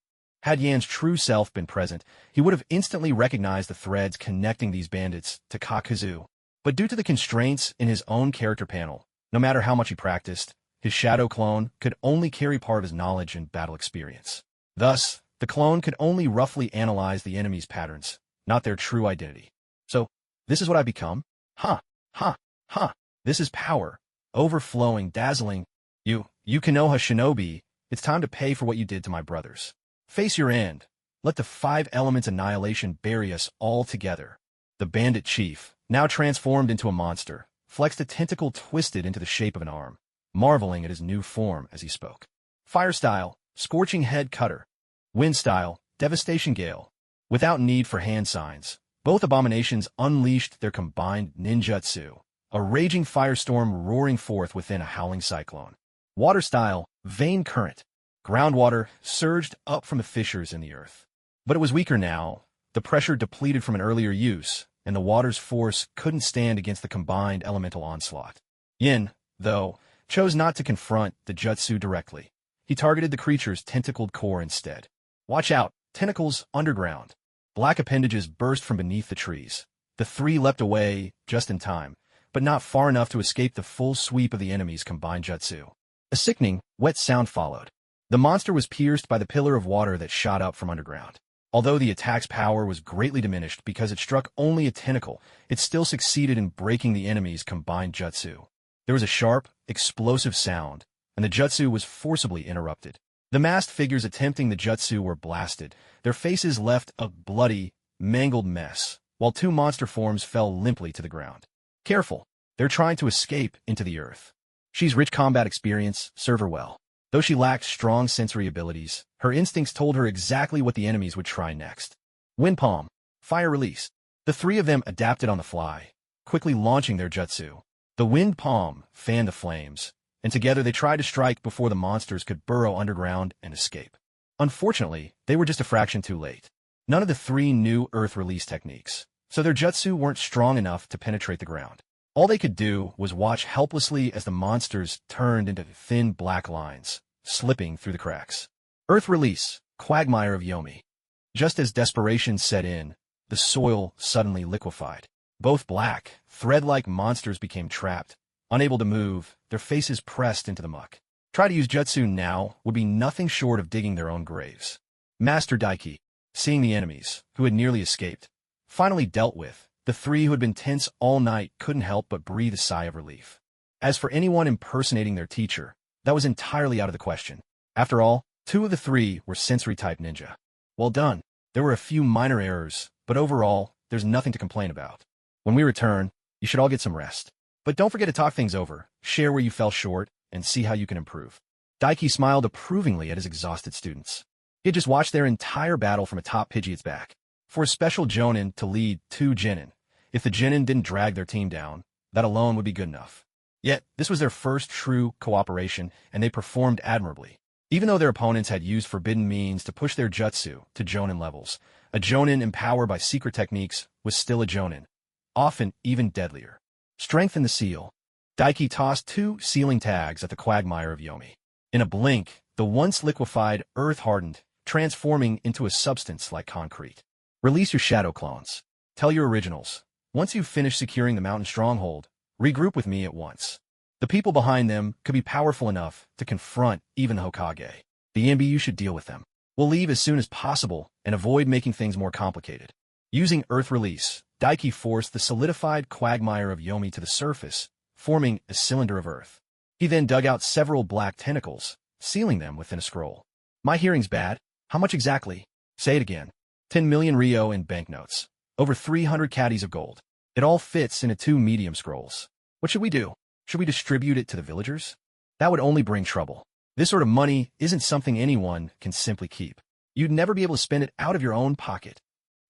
Had Yan's true self been present, he would have instantly recognized the threads connecting these bandits to Kakuzu. But due to the constraints in his own character panel, no matter how much he practiced, his shadow clone could only carry part of his knowledge and battle experience. Thus, the clone could only roughly analyze the enemy's patterns, not their true identity. So, this is what I become? This is power. Overflowing, dazzling. You Konoha shinobi, it's time to pay for what you did to my brothers. Face your end. Let the 5 elements annihilation bury us all together. The bandit chief, now transformed into a monster, flexed a tentacle twisted into the shape of an arm, marveling at his new form as he spoke. Fire style, scorching head cutter. Wind style, devastation gale. Without need for hand signs, both abominations unleashed their combined ninjutsu, a raging firestorm roaring forth within a howling cyclone. Water style, vein current. Groundwater surged up from the fissures in the earth. But it was weaker now, the pressure depleted from an earlier use, and the water's force couldn't stand against the combined elemental onslaught. Yin, though, chose not to confront the jutsu directly. He targeted the creature's tentacled core instead. Watch out, tentacles underground. Black appendages burst from beneath the trees. The 3 leapt away just in time, but not far enough to escape the full sweep of the enemy's combined jutsu. A sickening, wet sound followed. The monster was pierced by the pillar of water that shot up from underground. Although the attack's power was greatly diminished because it struck only a tentacle, it still succeeded in breaking the enemy's combined jutsu. There was a sharp, explosive sound, and the jutsu was forcibly interrupted. The masked figures attempting the jutsu were blasted, their faces left a bloody, mangled mess, while two monster forms fell limply to the ground. Careful, they're trying to escape into the earth. She's rich combat experience, serve her well. Though she lacked strong sensory abilities, her instincts told her exactly what the enemies would try next. Wind palm, fire release. The three of them adapted on the fly, quickly launching their jutsu. The wind palm fanned the flames, and together they tried to strike before the monsters could burrow underground and escape. Unfortunately, they were just a fraction too late. None of the three knew earth release techniques, so their jutsu weren't strong enough to penetrate the ground. All they could do was watch helplessly as the monsters turned into thin black lines, slipping through the cracks. Earth release, quagmire of Yomi. Just as desperation set in, the soil suddenly liquefied. Both black, thread-like monsters became trapped. Unable to move, their faces pressed into the muck. Try to use jutsu now would be nothing short of digging their own graves. Master Daiki, seeing the enemies, who had nearly escaped, finally dealt with, the three who had been tense all night couldn't help but breathe a sigh of relief. As for anyone impersonating their teacher, that was entirely out of the question. After all, two of the three were sensory-type ninja. Well done. There were a few minor errors, but overall, there's nothing to complain about. When we return, you should all get some rest. But don't forget to talk things over, share where you fell short, and see how you can improve. Daiki smiled approvingly at his exhausted students. He had just watched their entire battle from atop Pidgeot's back. For a special jonin to lead two genin, if the genin didn't drag their team down, that alone would be good enough. Yet, this was their first true cooperation, and they performed admirably. Even though their opponents had used forbidden means to push their jutsu to jonin levels, a jonin empowered by secret techniques was still a jonin, often even deadlier. Strengthen the seal. Daiki tossed two sealing tags at the quagmire of Yomi. In a blink, the once liquefied earth hardened, transforming into a substance like concrete. Release your shadow clones. Tell your originals. Once you've finished securing the mountain stronghold, regroup with me at once. The people behind them could be powerful enough to confront even the Hokage. The MBU should deal with them. We'll leave as soon as possible and avoid making things more complicated. Using earth release, Daiki forced the solidified quagmire of Yomi to the surface, forming a cylinder of earth. He then dug out several black tentacles, sealing them within a scroll. My hearing's bad. How much exactly? Say it again. 10 million Rio in banknotes. Over 300 caddies of gold. It all fits into 2 medium scrolls. What should we do? Should we distribute it to the villagers? That would only bring trouble. This sort of money isn't something anyone can simply keep. You'd never be able to spend it out of your own pocket.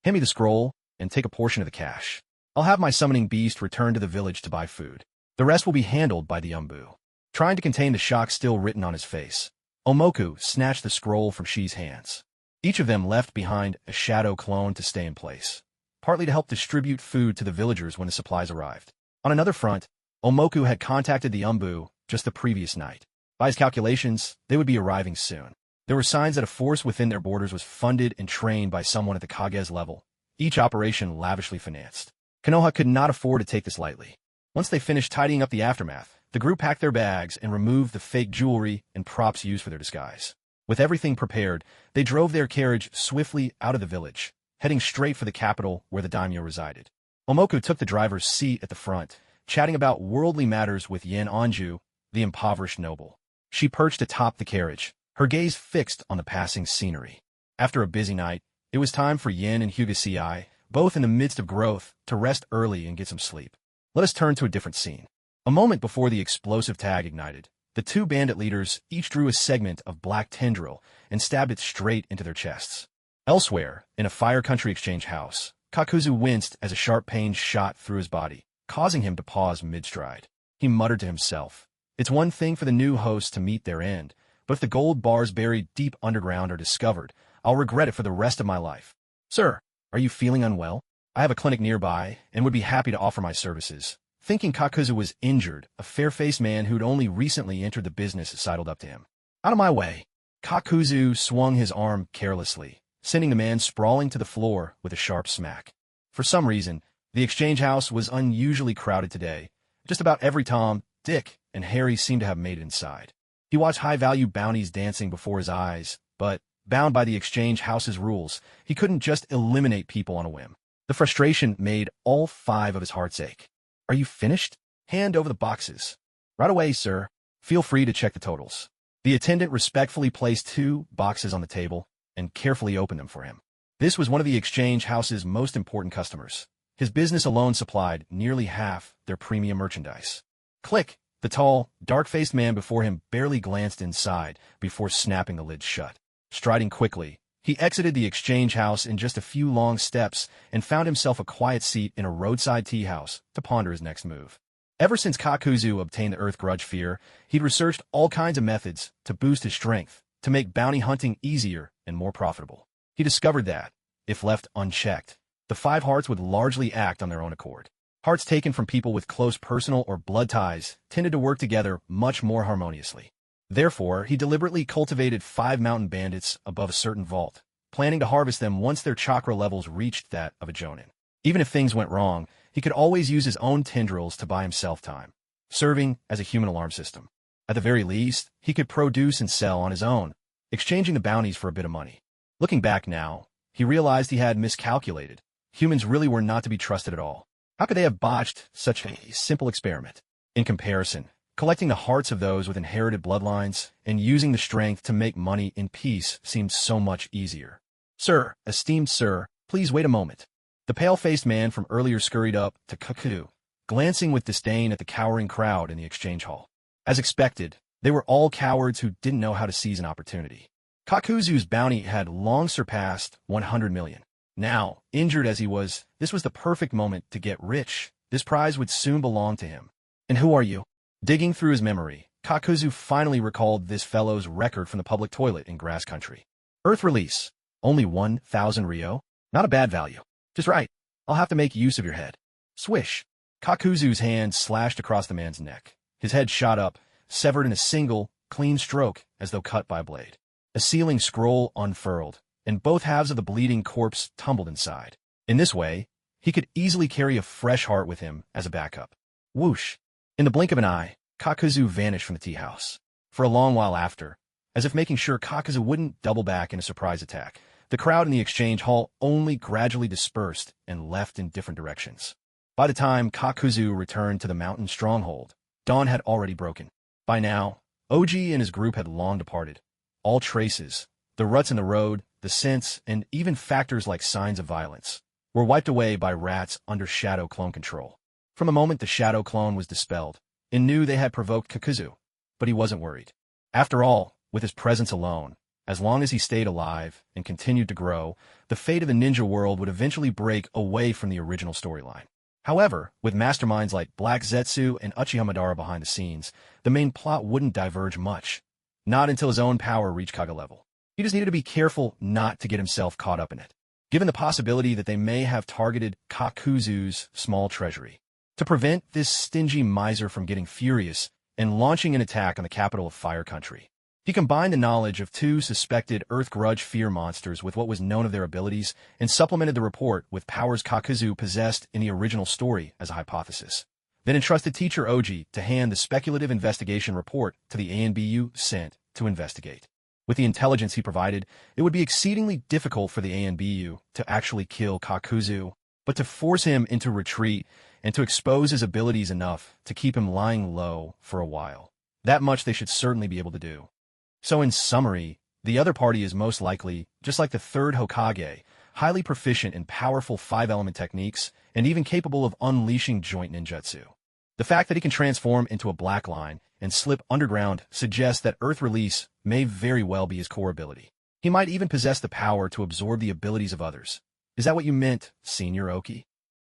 Hand me the scroll, and take a portion of the cash. I'll have my summoning beast return to the village to buy food. The rest will be handled by the Umbu. Trying to contain the shock still written on his face, Omoku snatched the scroll from Shi's hands. Each of them left behind a shadow clone to stay in place, partly to help distribute food to the villagers when the supplies arrived. On another front, Omoku had contacted the Umbu just the previous night. By his calculations, they would be arriving soon. There were signs that a force within their borders was funded and trained by someone at the Kage's level, each operation lavishly financed. Konoha could not afford to take this lightly. Once they finished tidying up the aftermath, the group packed their bags and removed the fake jewelry and props used for their disguise. With everything prepared, they drove their carriage swiftly out of the village, heading straight for the capital where the daimyo resided. Omoku took the driver's seat at the front, chatting about worldly matters with Yen Anju, the impoverished noble. She perched atop the carriage, her gaze fixed on the passing scenery. After a busy night, it was time for Yen and Huga, both in the midst of growth, to rest early and get some sleep. Let us turn to a different scene. A moment before the explosive tag ignited, the two bandit leaders each drew a segment of black tendril and stabbed it straight into their chests. Elsewhere, in a Fire Country exchange house, Kakuzu winced as a sharp pain shot through his body, causing him to pause mid-stride. He muttered to himself, "It's one thing for the new hosts to meet their end, but if the gold bars buried deep underground are discovered, I'll regret it for the rest of my life. Sir, are you feeling unwell? I have a clinic nearby and would be happy to offer my services." Thinking Kakuzu was injured, a fair-faced man who'd only recently entered the business sidled up to him. "Out of my way." Kakuzu swung his arm carelessly, sending the man sprawling to the floor with a sharp smack. For some reason, the exchange house was unusually crowded today. Just about every Tom, Dick, and Harry seemed to have made it inside. He watched high-value bounties dancing before his eyes, but bound by the exchange house's rules, he couldn't just eliminate people on a whim. The frustration made all 5 of his hearts ache. Are you finished? Hand over the boxes. Right away, sir. Feel free to check the totals. The attendant respectfully placed 2 boxes on the table and carefully opened them for him. This was one of the exchange house's most important customers. His business alone supplied nearly half their premium merchandise. Click! The tall, dark-faced man before him barely glanced inside before snapping the lid shut. Striding quickly, he exited the exchange house in just a few long steps and found himself a quiet seat in a roadside tea house to ponder his next move. Ever since Kakuzu obtained the Earth Grudge Fear, he'd researched all kinds of methods to boost his strength, to make bounty hunting easier and more profitable. He discovered that, if left unchecked, the 5 hearts would largely act on their own accord. Hearts taken from people with close personal or blood ties tended to work together much more harmoniously. Therefore, he deliberately cultivated 5 mountain bandits above a certain vault, planning to harvest them once their chakra levels reached that of a Jonin. Even if things went wrong, he could always use his own tendrils to buy himself time, serving as a human alarm system. At the very least, he could produce and sell on his own, exchanging the bounties for a bit of money. Looking back now, he realized he had miscalculated. Humans really were not to be trusted at all. How could they have botched such a simple experiment? In comparison, collecting the hearts of those with inherited bloodlines and using the strength to make money in peace seemed so much easier. Sir, esteemed sir, please wait a moment. The pale-faced man from earlier scurried up to Kakuzu, glancing with disdain at the cowering crowd in the exchange hall. As expected, they were all cowards who didn't know how to seize an opportunity. Kakuzu's bounty had long surpassed 100 million. Now, injured as he was, this was the perfect moment to get rich. This prize would soon belong to him. And who are you? Digging through his memory, Kakuzu finally recalled this fellow's record from the public toilet in grass country. Earth release. Only 1,000 Ryo? Not a bad value. Just right. I'll have to make use of your head. Swish. Kakuzu's hand slashed across the man's neck. His head shot up, severed in a single, clean stroke as though cut by a blade. A sealing scroll unfurled, and both halves of the bleeding corpse tumbled inside. In this way, he could easily carry a fresh heart with him as a backup. Whoosh! In the blink of an eye, Kakuzu vanished from the tea house. For a long while after, as if making sure Kakuzu wouldn't double back in a surprise attack, the crowd in the exchange hall only gradually dispersed and left in different directions. By the time Kakuzu returned to the mountain stronghold, dawn had already broken. By now, Oji and his group had long departed. All traces, the ruts in the road, the scents, and even factors like signs of violence, were wiped away by rats under shadow clone control. From the moment the shadow clone was dispelled, it knew they had provoked Kakuzu, but he wasn't worried. After all, with his presence alone, as long as he stayed alive and continued to grow, the fate of the ninja world would eventually break away from the original storyline. However, with masterminds like Black Zetsu and Uchiha Madara behind the scenes, the main plot wouldn't diverge much. Not until his own power reached Kage level. He just needed to be careful not to get himself caught up in it, given the possibility that they may have targeted Kakuzu's small treasury. To prevent this stingy miser from getting furious and launching an attack on the capital of Fire Country, he combined the knowledge of 2 suspected Earth Grudge Fear monsters with what was known of their abilities and supplemented the report with powers Kakuzu possessed in the original story as a hypothesis. Then entrusted teacher Oji to hand the speculative investigation report to the ANBU sent to investigate. With the intelligence he provided, it would be exceedingly difficult for the ANBU to actually kill Kakuzu, but to force him into retreat and to expose his abilities enough to keep him lying low for a while. That much they should certainly be able to do. So in summary, the other party is most likely, just like the 3rd Hokage, highly proficient in powerful 5-element techniques and even capable of unleashing joint ninjutsu. The fact that he can transform into a black line and slip underground suggests that Earth Release may very well be his core ability. He might even possess the power to absorb the abilities of others. Is that what you meant, Senior Oki?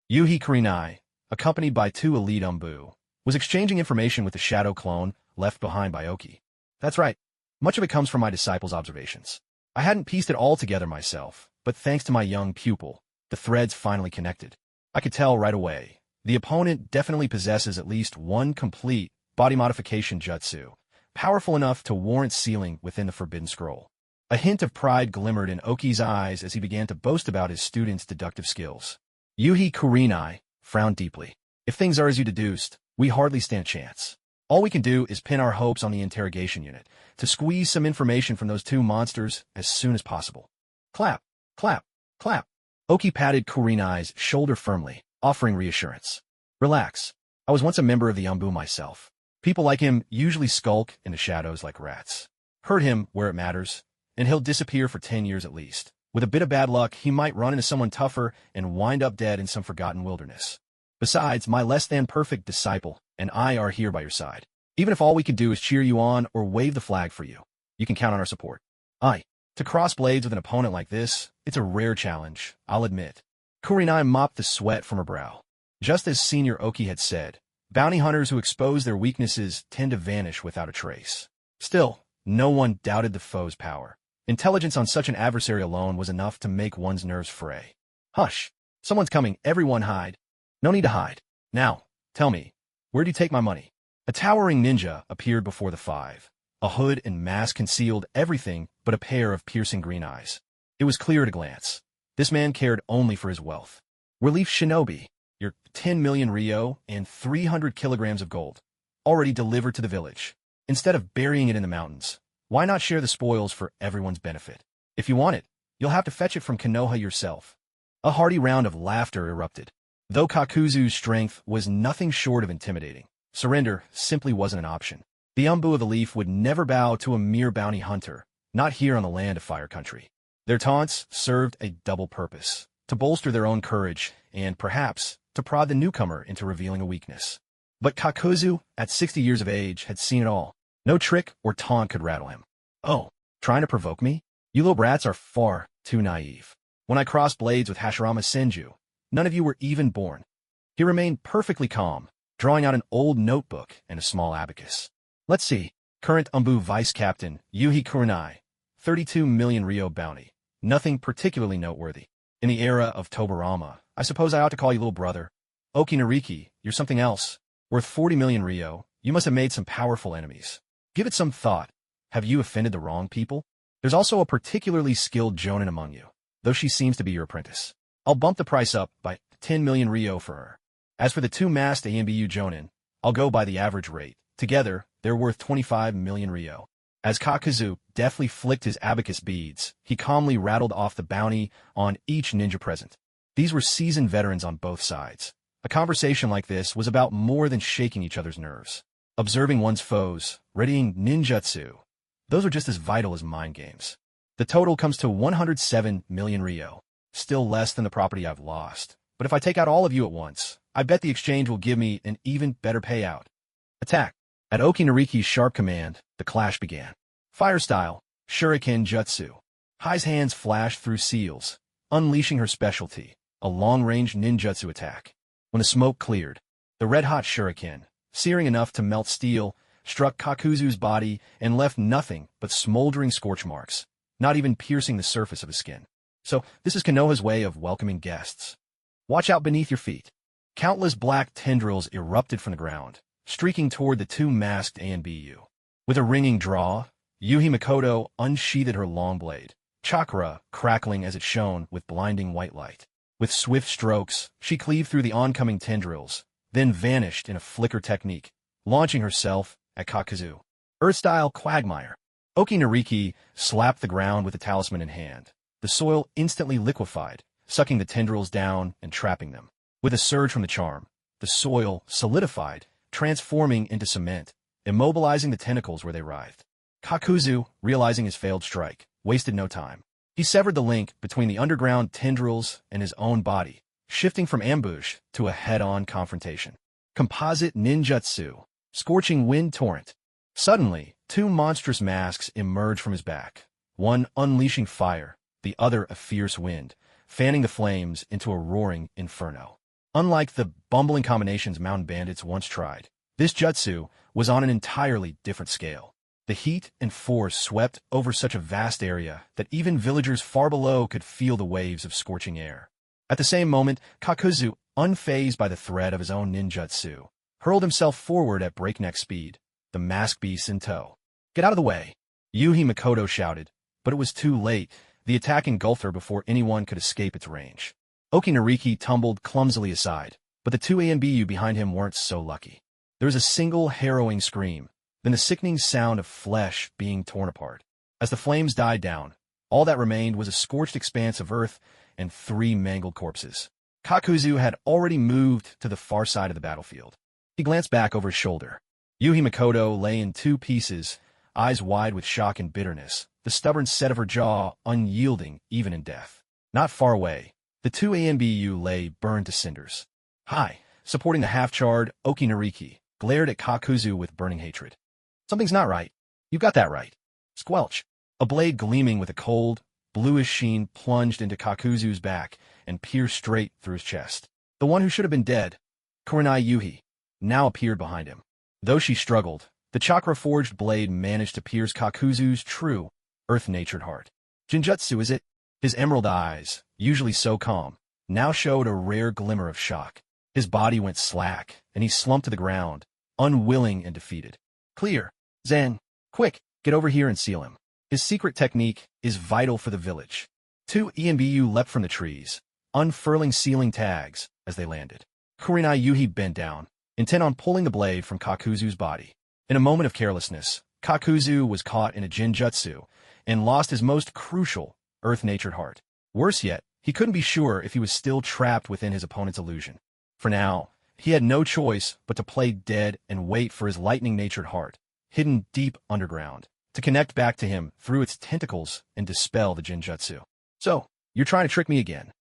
Yuhi Kurenai, accompanied by 2 elite Umbu, was exchanging information with the shadow clone left behind by Oki. That's right. Much of it comes from my disciple's observations. I hadn't pieced it all together myself, but thanks to my young pupil, the threads finally connected. I could tell right away. The opponent definitely possesses at least 1 complete body modification jutsu, powerful enough to warrant sealing within the Forbidden Scroll. A hint of pride glimmered in Oki's eyes as he began to boast about his students' deductive skills. Yuhi Kurenai frowned deeply. If things are as you deduced, we hardly stand a chance. All we can do is pin our hopes on the interrogation unit to squeeze some information from those two monsters as soon as possible. Clap, clap, clap. Oki patted Kurina's shoulder firmly, offering reassurance. Relax. I was once a member of the Umbu myself. People like him usually skulk in the shadows like rats. Hurt him where it matters, and he'll disappear for 10 years at least. With a bit of bad luck, he might run into someone tougher and wind up dead in some forgotten wilderness. Besides, my less-than-perfect disciple and I are here by your side. Even if all we can do is cheer you on or wave the flag for you, you can count on our support. To cross blades with an opponent like this, it's a rare challenge, I'll admit. Kurinai mopped the sweat from her brow. Just as Senior Oki had said, bounty hunters who expose their weaknesses tend to vanish without a trace. Still, no one doubted the foe's power. Intelligence on such an adversary alone was enough to make one's nerves fray. Hush! Someone's coming, everyone hide. No need to hide. Now, tell me, where'd you take my money? A towering ninja appeared before the five. A hood and mask concealed everything but a pair of piercing green eyes. It was clear at a glance. This man cared only for his wealth. Relief Shinobi, your 10 million Ryo and 300 kilograms of gold, already delivered to the village. Instead of burying it in the mountains, why not share the spoils for everyone's benefit? If you want it, you'll have to fetch it from Konoha yourself. A hearty round of laughter erupted. Though Kakuzu's strength was nothing short of intimidating, surrender simply wasn't an option. The Umbu of the Leaf would never bow to a mere bounty hunter, not here on the land of Fire Country. Their taunts served a double purpose, to bolster their own courage and, perhaps, to prod the newcomer into revealing a weakness. But Kakuzu, at 60 years of age, had seen it all. No trick or taunt could rattle him. Oh, trying to provoke me? You little brats are far too naive. When I crossed blades with Hashirama Senju, none of you were even born. He remained perfectly calm, drawing out an old notebook and a small abacus. Let's see. Current Umbu Vice Captain, Yuhi Kurenai, 32 million Ryo bounty. Nothing particularly noteworthy. In the era of Tobarama, I suppose I ought to call you little brother. Oki Nariki, you're something else. Worth 40 million Ryo, you must have made some powerful enemies. Give it some thought. Have you offended the wrong people? There's also a particularly skilled jonin among you, though she seems to be your apprentice. I'll bump the price up by 10 million Ryo for her. As for the two masked AMBU jonin, I'll go by the average rate. Together, they're worth 25 million Ryo. As Kakuzu deftly flicked his abacus beads, he calmly rattled off the bounty on each ninja present. These were seasoned veterans on both sides. A conversation like this was about more than shaking each other's nerves. Observing one's foes, readying ninjutsu, those are just as vital as mind games. The total comes to 107 million Ryo. Still less than the property I've lost. But if I take out all of you at once, I bet the exchange will give me an even better payout. Attack. At Oki Nariki's sharp command, the clash began. Fire style, shuriken jutsu. Hai's hands flashed through seals, unleashing her specialty, a long-range ninjutsu attack. When the smoke cleared, the red-hot shuriken, searing enough to melt steel, struck Kakuzu's body and left nothing but smoldering scorch marks, not even piercing the surface of his skin. So, this is Konoha's way of welcoming guests. Watch out beneath your feet. Countless black tendrils erupted from the ground, streaking toward the two masked ANBU. With a ringing draw, Yuhi Makoto unsheathed her long blade, Chakra crackling as it shone with blinding white light. With swift strokes, she cleaved through the oncoming tendrils, then vanished in a flicker technique, launching herself at Kakuzu. Earth-style quagmire. Oki Nariki slapped the ground with the talisman in hand. The soil instantly liquefied, sucking the tendrils down and trapping them. With a surge from the charm, the soil solidified, transforming into cement, immobilizing the tentacles where they writhed. Kakuzu, realizing his failed strike, wasted no time. He severed the link between the underground tendrils and his own body, shifting from ambush to a head-on confrontation. Composite ninjutsu, scorching wind torrent. Suddenly, two monstrous masks emerged from his back, one unleashing fire, the other a fierce wind, fanning the flames into a roaring inferno. Unlike the bumbling combinations mountain bandits once tried, this jutsu was on an entirely different scale. The heat and force swept over such a vast area that even villagers far below could feel the waves of scorching air. At the same moment, Kakuzu, unfazed by the threat of his own ninjutsu, hurled himself forward at breakneck speed, the masked beast in tow. "Get out of the way!" Yuhi Makoto shouted, but it was too late. The attack engulfed her before anyone could escape its range. Oki Nariki tumbled clumsily aside, but the two ANBU behind him weren't so lucky. There was a single harrowing scream, then the sickening sound of flesh being torn apart. As the flames died down, all that remained was a scorched expanse of earth and 3 mangled corpses. Kakuzu had already moved to the far side of the battlefield. He glanced back over his shoulder. Yuhi Makoto lay in 2 pieces, eyes wide with shock and bitterness, the stubborn set of her jaw unyielding even in death. Not far away, the 2 ANBU lay burned to cinders. Hai, supporting the half-charred Oki Nariki, glared at Kakuzu with burning hatred. Something's not right. You got that right. Squelch. A blade gleaming with a cold, bluish sheen plunged into Kakuzu's back and pierced straight through his chest. The one who should have been dead, Kurenai Yuhi, now appeared behind him. Though she struggled, the chakra-forged blade managed to pierce Kakuzu's true, earth-natured heart. Jinjutsu, is it? His emerald eyes, usually so calm, now showed a rare glimmer of shock. His body went slack, and he slumped to the ground, unwilling and defeated. Clear. Zen. Quick, get over here and seal him. His secret technique is vital for the village. 2 ENBU leapt from the trees, unfurling sealing tags as they landed. Kurenai Yuhi bent down, intent on pulling the blade from Kakuzu's body. In a moment of carelessness, Kakuzu was caught in a Jinjutsu and lost his most crucial, earth-natured heart. Worse yet, he couldn't be sure if he was still trapped within his opponent's illusion. For now, he had no choice but to play dead and wait for his lightning-natured heart, hidden deep underground, to connect back to him through its tentacles and dispel the Jinjutsu. So, you're trying to trick me again.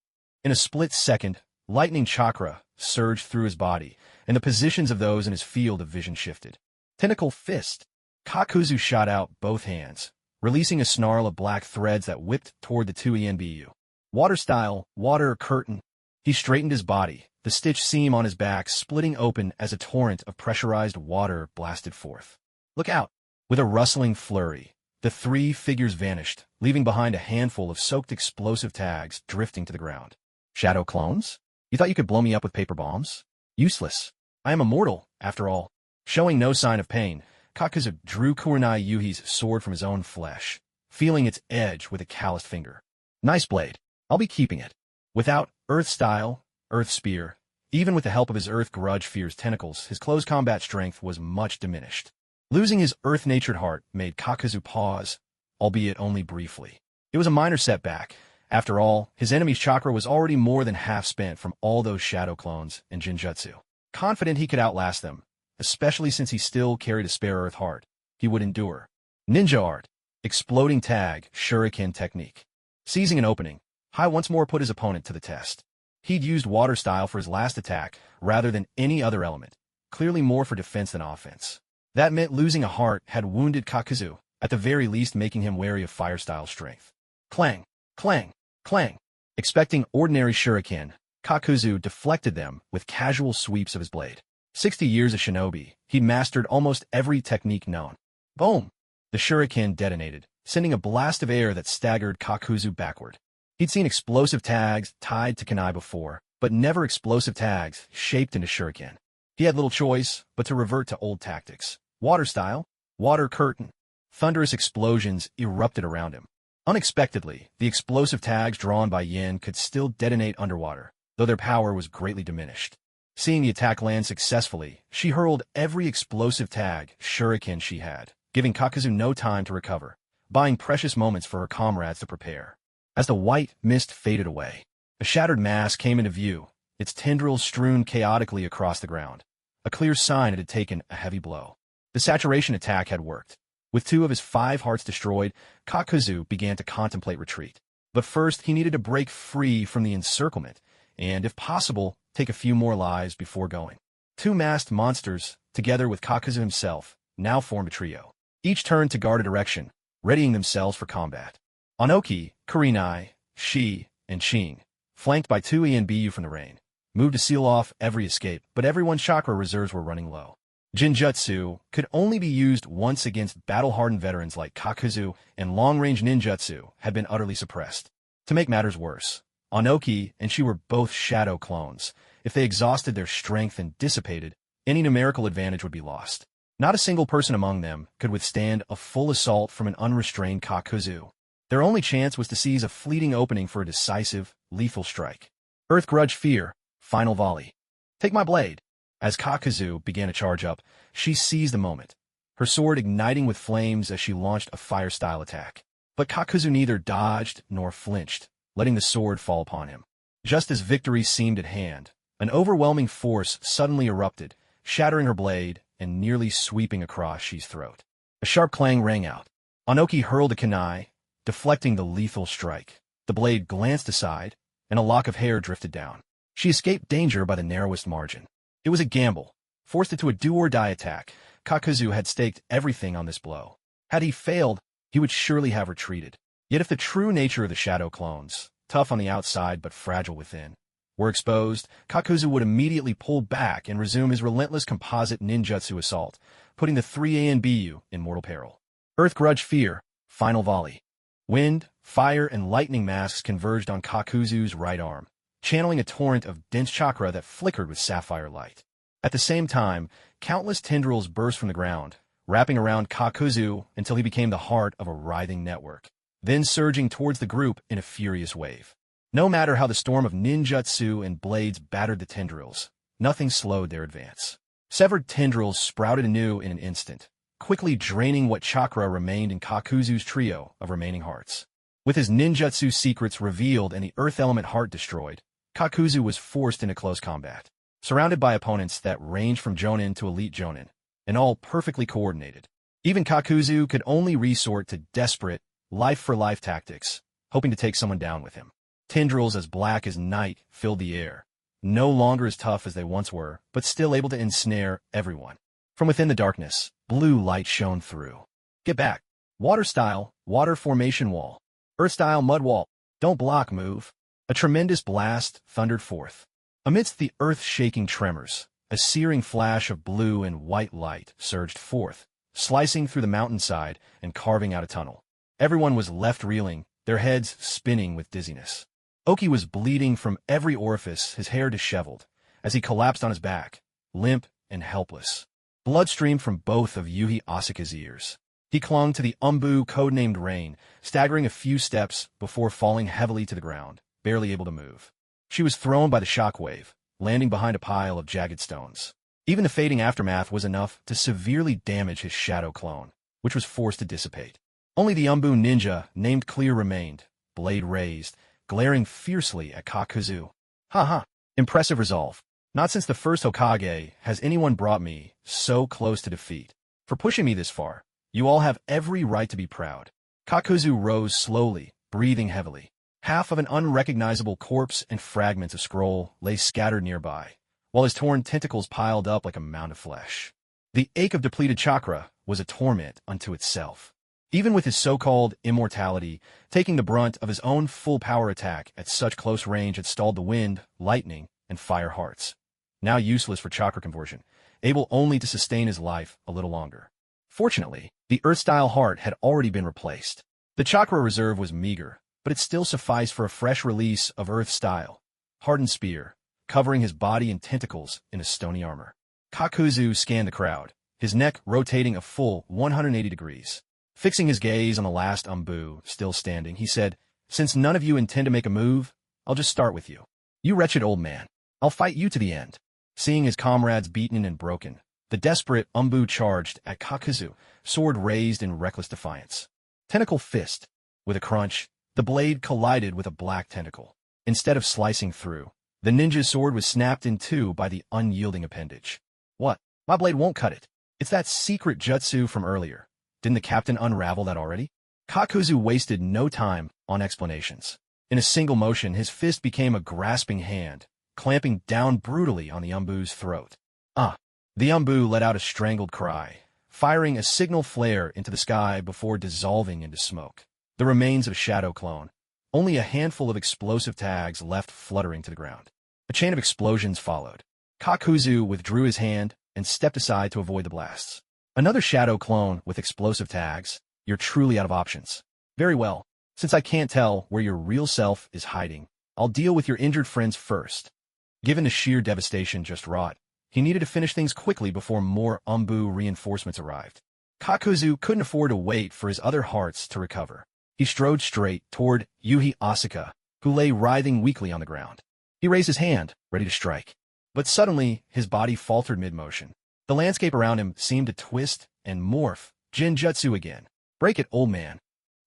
In a split second, lightning chakra surged through his body, and the positions of those in his field of vision shifted. Tentacle fist. Kakuzu shot out both hands, releasing a snarl of black threads that whipped toward the 2 ENBU. Water style, water curtain. He straightened his body, the stitch seam on his back splitting open as a torrent of pressurized water blasted forth. Look out! With a rustling flurry, the 3 figures vanished, leaving behind a handful of soaked explosive tags drifting to the ground. Shadow clones? You thought you could blow me up with paper bombs? Useless. I am immortal, after all. Showing no sign of pain, Kakuzu drew Kurenai Yuhi's sword from his own flesh, feeling its edge with a calloused finger. Nice blade. I'll be keeping it. Without Earth Style, Earth Spear, even with the help of his Earth Grudge Fear's tentacles, his close combat strength was much diminished. Losing his earth-natured heart made Kakuzu pause, albeit only briefly. It was a minor setback. After all, his enemy's chakra was already more than half spent from all those shadow clones and Jinjutsu. Confident he could outlast them, especially since he still carried a spare earth heart, he would endure. Ninja art. Exploding tag, shuriken technique. Seizing an opening, Hai once more put his opponent to the test. He'd used water style for his last attack rather than any other element, clearly more for defense than offense. That meant losing a heart had wounded Kakuzu, at the very least making him wary of fire-style strength. Clang, clang, clang. Expecting ordinary shuriken, Kakuzu deflected them with casual sweeps of his blade. 60 years a shinobi, he'd mastered almost every technique known. Boom! The shuriken detonated, sending a blast of air that staggered Kakuzu backward. He'd seen explosive tags tied to kunai before, but never explosive tags shaped into shuriken. He had little choice but to revert to old tactics. Water style, water curtain. Thunderous explosions erupted around him. Unexpectedly, the explosive tags drawn by Yin could still detonate underwater, though their power was greatly diminished. Seeing the attack land successfully, she hurled every explosive tag shuriken she had, giving Kakuzu no time to recover, buying precious moments for her comrades to prepare. As the white mist faded away, a shattered mass came into view, its tendrils strewn chaotically across the ground, a clear sign it had taken a heavy blow. The saturation attack had worked. With 2 of his 5 hearts destroyed, Kakuzu began to contemplate retreat. But first, he needed to break free from the encirclement, and, if possible, take a few more lives before going. 2 masked monsters, together with Kakuzu himself, now formed a trio. Each turned to guard a direction, readying themselves for combat. Onoki, Kurenai, Shi, and Ching, flanked by 2 ENBU from the rain, moved to seal off every escape, but everyone's chakra reserves were running low. Jinjutsu could only be used once against battle-hardened veterans like Kakuzu, and long-range ninjutsu had been utterly suppressed. To make matters worse, Onoki and she were both shadow clones. If they exhausted their strength and dissipated, any numerical advantage would be lost. Not a single person among them could withstand a full assault from an unrestrained Kakuzu. Their only chance was to seize a fleeting opening for a decisive, lethal strike. Earth Grudge Fear, final volley. Take my blade. As Kakuzu began to charge up, she seized the moment, her sword igniting with flames as she launched a fire-style attack. But Kakuzu neither dodged nor flinched, letting the sword fall upon him. Just as victory seemed at hand, an overwhelming force suddenly erupted, shattering her blade and nearly sweeping across Shi's throat. A sharp clang rang out. Anoki hurled a kunai, deflecting the lethal strike. The blade glanced aside, and a lock of hair drifted down. She escaped danger by the narrowest margin. It was a gamble. Forced into a do-or-die attack, Kakuzu had staked everything on this blow. Had he failed, he would surely have retreated. Yet if the true nature of the shadow clones, tough on the outside but fragile within, were exposed, Kakuzu would immediately pull back and resume his relentless composite ninjutsu assault, putting the 3ANBU in mortal peril. Earth Grudge Fear, Final Volley. Wind, fire, and lightning masks converged on Kakuzu's right arm, channeling a torrent of dense chakra that flickered with sapphire light. At the same time, countless tendrils burst from the ground, wrapping around Kakuzu until he became the heart of a writhing network, then surging towards the group in a furious wave. No matter how the storm of ninjutsu and blades battered the tendrils, nothing slowed their advance. Severed tendrils sprouted anew in an instant, quickly draining what chakra remained in Kakuzu's trio of remaining hearts. With his ninjutsu secrets revealed and the earth element heart destroyed, Kakuzu was forced into close combat, surrounded by opponents that ranged from jonin to elite jonin, and all perfectly coordinated. Even Kakuzu could only resort to desperate, life-for-life tactics, hoping to take someone down with him. Tendrils as black as night filled the air, no longer as tough as they once were, but still able to ensnare everyone. From within the darkness, blue light shone through. Get back. Water style, water formation wall. Earth style mud wall. Don't block, move. A tremendous blast thundered forth. Amidst the earth-shaking tremors, a searing flash of blue and white light surged forth, slicing through the mountainside and carving out a tunnel. Everyone was left reeling, their heads spinning with dizziness. Oki was bleeding from every orifice, his hair disheveled, as he collapsed on his back, limp and helpless. Blood streamed from both of Yuhi Asuka's ears. He clung to the umbu codenamed Rain, staggering a few steps before falling heavily to the ground, barely able to move. She was thrown by the shockwave, landing behind a pile of jagged stones. Even the fading aftermath was enough to severely damage his shadow clone, which was forced to dissipate. Only the umbu ninja, named Clear, remained, blade raised, glaring fiercely at Kakuzu. Ha! Impressive resolve. Not since the first Hokage has anyone brought me so close to defeat. For pushing me this far, you all have every right to be proud. Kakuzu rose slowly, breathing heavily. Half of an unrecognizable corpse and fragments of scroll lay scattered nearby, while his torn tentacles piled up like a mound of flesh. The ache of depleted chakra was a torment unto itself. Even with his so-called immortality, taking the brunt of his own full power attack at such close range had stalled the wind, lightning, and fire hearts. Now useless for chakra conversion, able only to sustain his life a little longer. Fortunately, the earth-style heart had already been replaced. The chakra reserve was meager, but it still sufficed for a fresh release of earth-style, hardened spear, covering his body and tentacles in a stony armor. Kakuzu scanned the crowd, his neck rotating a full 180 degrees. Fixing his gaze on the last umbu, still standing, he said, "Since none of you intend to make a move, I'll just start with you. You wretched old man. I'll fight you to the end." Seeing his comrades beaten and broken, the desperate umbu charged at Kakuzu, sword raised in reckless defiance. Tentacle fist. With a crunch, the blade collided with a black tentacle. Instead of slicing through, the ninja's sword was snapped in two by the unyielding appendage. What? My blade won't cut it. It's that secret jutsu from earlier. Didn't the captain unravel that already? Kakuzu wasted no time on explanations. In a single motion, his fist became a grasping hand, clamping down brutally on the umbu's throat. Ah! The umbu let out a strangled cry, firing a signal flare into the sky before dissolving into smoke. The remains of a shadow clone, only a handful of explosive tags left fluttering to the ground. A chain of explosions followed. Kakuzu withdrew his hand and stepped aside to avoid the blasts. Another shadow clone with explosive tags? You're truly out of options. Very well. Since I can't tell where your real self is hiding, I'll deal with your injured friends first. Given the sheer devastation just wrought, he needed to finish things quickly before more umbu reinforcements arrived. Kakuzu couldn't afford to wait for his other hearts to recover. He strode straight toward Yuhi Asuka, who lay writhing weakly on the ground. He raised his hand, ready to strike. But suddenly, his body faltered mid-motion. The landscape around him seemed to twist and morph. Jutsu again. Break it, old man.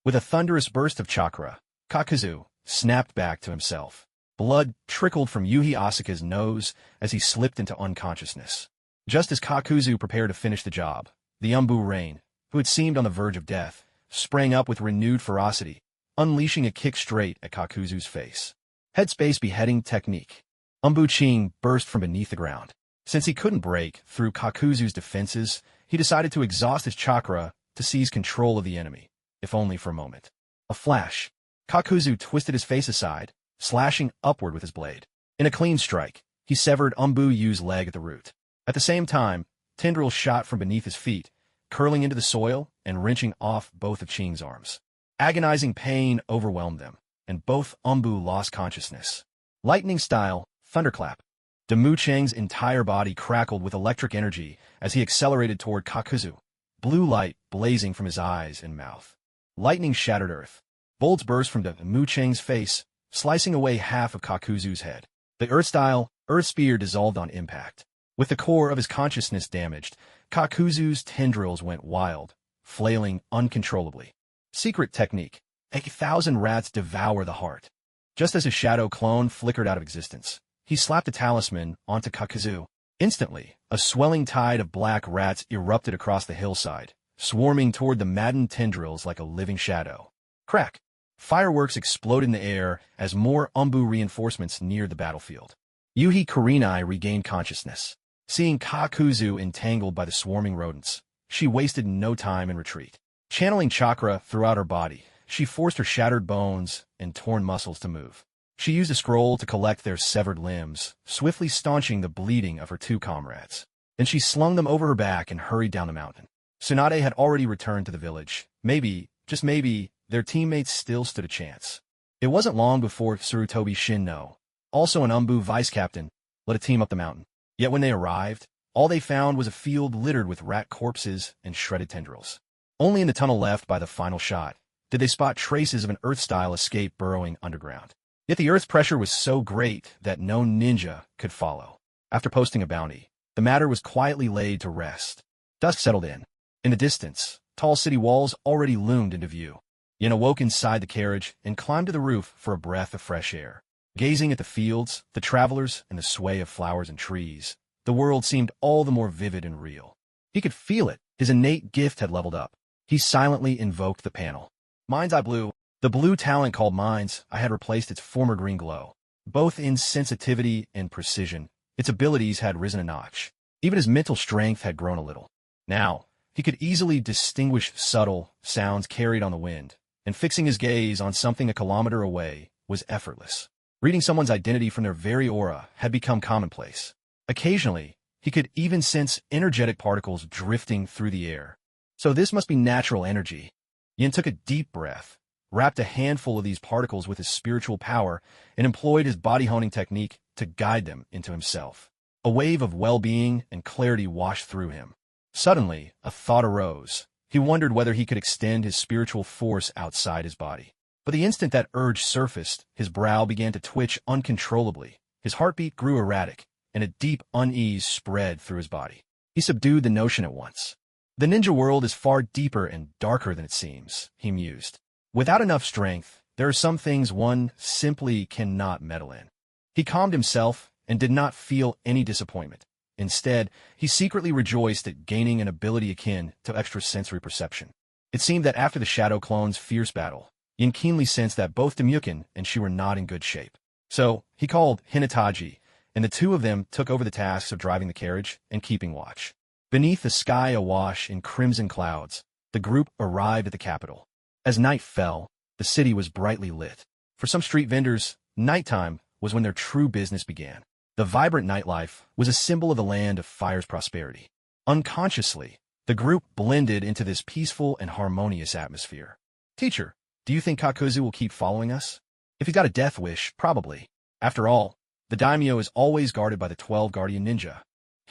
With a thunderous burst of chakra, Kakuzu snapped back to himself. Blood trickled from Yuhi Asuka's nose as he slipped into unconsciousness. Just as Kakuzu prepared to finish the job, the Umbu Rain, who had seemed on the verge of death, sprang up with renewed ferocity, unleashing a kick straight at Kakuzu's face. Headspace beheading technique. Umbu Ching burst from beneath the ground. Since he couldn't break through Kakuzu's defenses, he decided to exhaust his chakra to seize control of the enemy, if only for a moment. A flash. Kakuzu twisted his face aside, slashing upward with his blade. In a clean strike, he severed Umbu Yu's leg at the root. At the same time, tendrils shot from beneath his feet, curling into the soil and wrenching off both of Ching's arms. Agonizing pain overwhelmed them, and both Umbu lost consciousness. Lightning-style thunderclap. Damu Cheng's entire body crackled with electric energy as he accelerated toward Kakuzu, blue light blazing from his eyes and mouth. Lightning shattered earth. Bolts burst from Damu Cheng's face, slicing away half of Kakuzu's head. The Earth-style Earth Spear dissolved on impact. With the core of his consciousness damaged, Kakuzu's tendrils went wild, flailing uncontrollably. Secret technique. 1,000 rats devour the heart. Just as his shadow clone flickered out of existence, he slapped a talisman onto Kakuzu. Instantly, a swelling tide of black rats erupted across the hillside, swarming toward the maddened tendrils like a living shadow. Crack! Fireworks exploded in the air as more Umbu reinforcements neared the battlefield. Yuhi Kurenai regained consciousness. Seeing Kakuzu entangled by the swarming rodents, she wasted no time in retreat. Channeling chakra throughout her body, she forced her shattered bones and torn muscles to move. She used a scroll to collect their severed limbs, swiftly staunching the bleeding of her two comrades. Then she slung them over her back and hurried down the mountain. Tsunade had already returned to the village. Maybe, just maybe, their teammates still stood a chance. It wasn't long before Tsurutobi Shinno, also an Umbu vice-captain, led a team up the mountain. Yet when they arrived, all they found was a field littered with rat corpses and shredded tendrils. Only in the tunnel left by the final shot did they spot traces of an Earth-style escape burrowing underground. Yet the Earth's pressure was so great that no ninja could follow. After posting a bounty, the matter was quietly laid to rest. Dusk settled in. In the distance, tall city walls already loomed into view. Yen awoke inside the carriage and climbed to the roof for a breath of fresh air. Gazing at the fields, the travelers, and the sway of flowers and trees, the world seemed all the more vivid and real. He could feel it. His innate gift had leveled up. He silently invoked the panel. Mind's Eye Blue. The blue talent called Mind's Eye had replaced its former green glow. Both in sensitivity and precision, its abilities had risen a notch. Even his mental strength had grown a little. Now, he could easily distinguish subtle sounds carried on the wind, and fixing his gaze on something a kilometer away was effortless. Reading someone's identity from their very aura had become commonplace. Occasionally, he could even sense energetic particles drifting through the air. So this must be natural energy. Yin took a deep breath, wrapped a handful of these particles with his spiritual power, and employed his body-honing technique to guide them into himself. A wave of well-being and clarity washed through him. Suddenly, a thought arose. He wondered whether he could extend his spiritual force outside his body. But the instant that urge surfaced, his brow began to twitch uncontrollably. His heartbeat grew erratic, and a deep unease spread through his body. He subdued the notion at once. The ninja world is far deeper and darker than it seems, he mused. Without enough strength, there are some things one simply cannot meddle in. He calmed himself and did not feel any disappointment. Instead, he secretly rejoiced at gaining an ability akin to extrasensory perception. It seemed that after the Shadow Clone's fierce battle, Yin keenly sensed that both Demyukin and she were not in good shape. So, he called Hinataji, and the two of them took over the tasks of driving the carriage and keeping watch. Beneath the sky awash in crimson clouds, the group arrived at the capital. As night fell, the city was brightly lit. For some street vendors, nighttime was when their true business began. The vibrant nightlife was a symbol of the land of fire's prosperity. Unconsciously, the group blended into this peaceful and harmonious atmosphere. Teacher, do you think Kakuzu will keep following us? If he's got a death wish, probably. After all, the daimyo is always guarded by the 12 guardian ninja.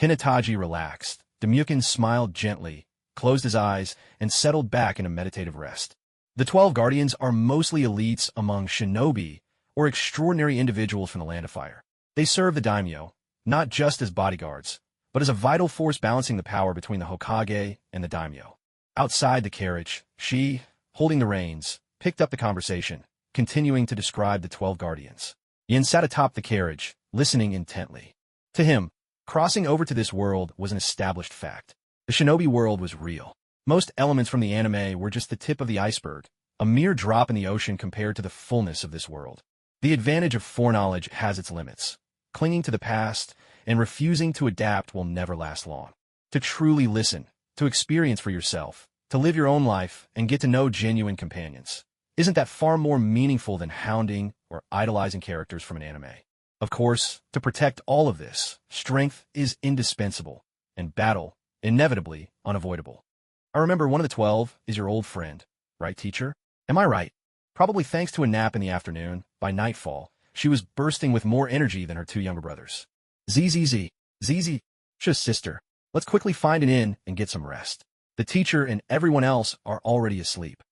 Hinataji relaxed. Demyukin smiled gently, closed his eyes, and settled back in a meditative rest. The 12 guardians are mostly elites among shinobi or extraordinary individuals from the land of fire. They serve the daimyo, not just as bodyguards, but as a vital force balancing the power between the Hokage and the daimyo. Outside the carriage, she, holding the reins, picked up the conversation, continuing to describe the 12 guardians. Yin sat atop the carriage, listening intently. To him, crossing over to this world was an established fact. The shinobi world was real. Most elements from the anime were just the tip of the iceberg, a mere drop in the ocean compared to the fullness of this world. The advantage of foreknowledge has its limits. Clinging to the past and refusing to adapt will never last long. To truly listen, to experience for yourself, to live your own life and get to know genuine companions. Isn't that far more meaningful than hounding or idolizing characters from an anime? Of course, to protect all of this, strength is indispensable, and battle, inevitably, unavoidable. I remember one of the 12 is your old friend, right, teacher? Am I right? Probably thanks to a nap in the afternoon, by nightfall, she was bursting with more energy than her two younger brothers. ZZ, just sister. Let's quickly find an inn and get some rest. The teacher and everyone else are already asleep.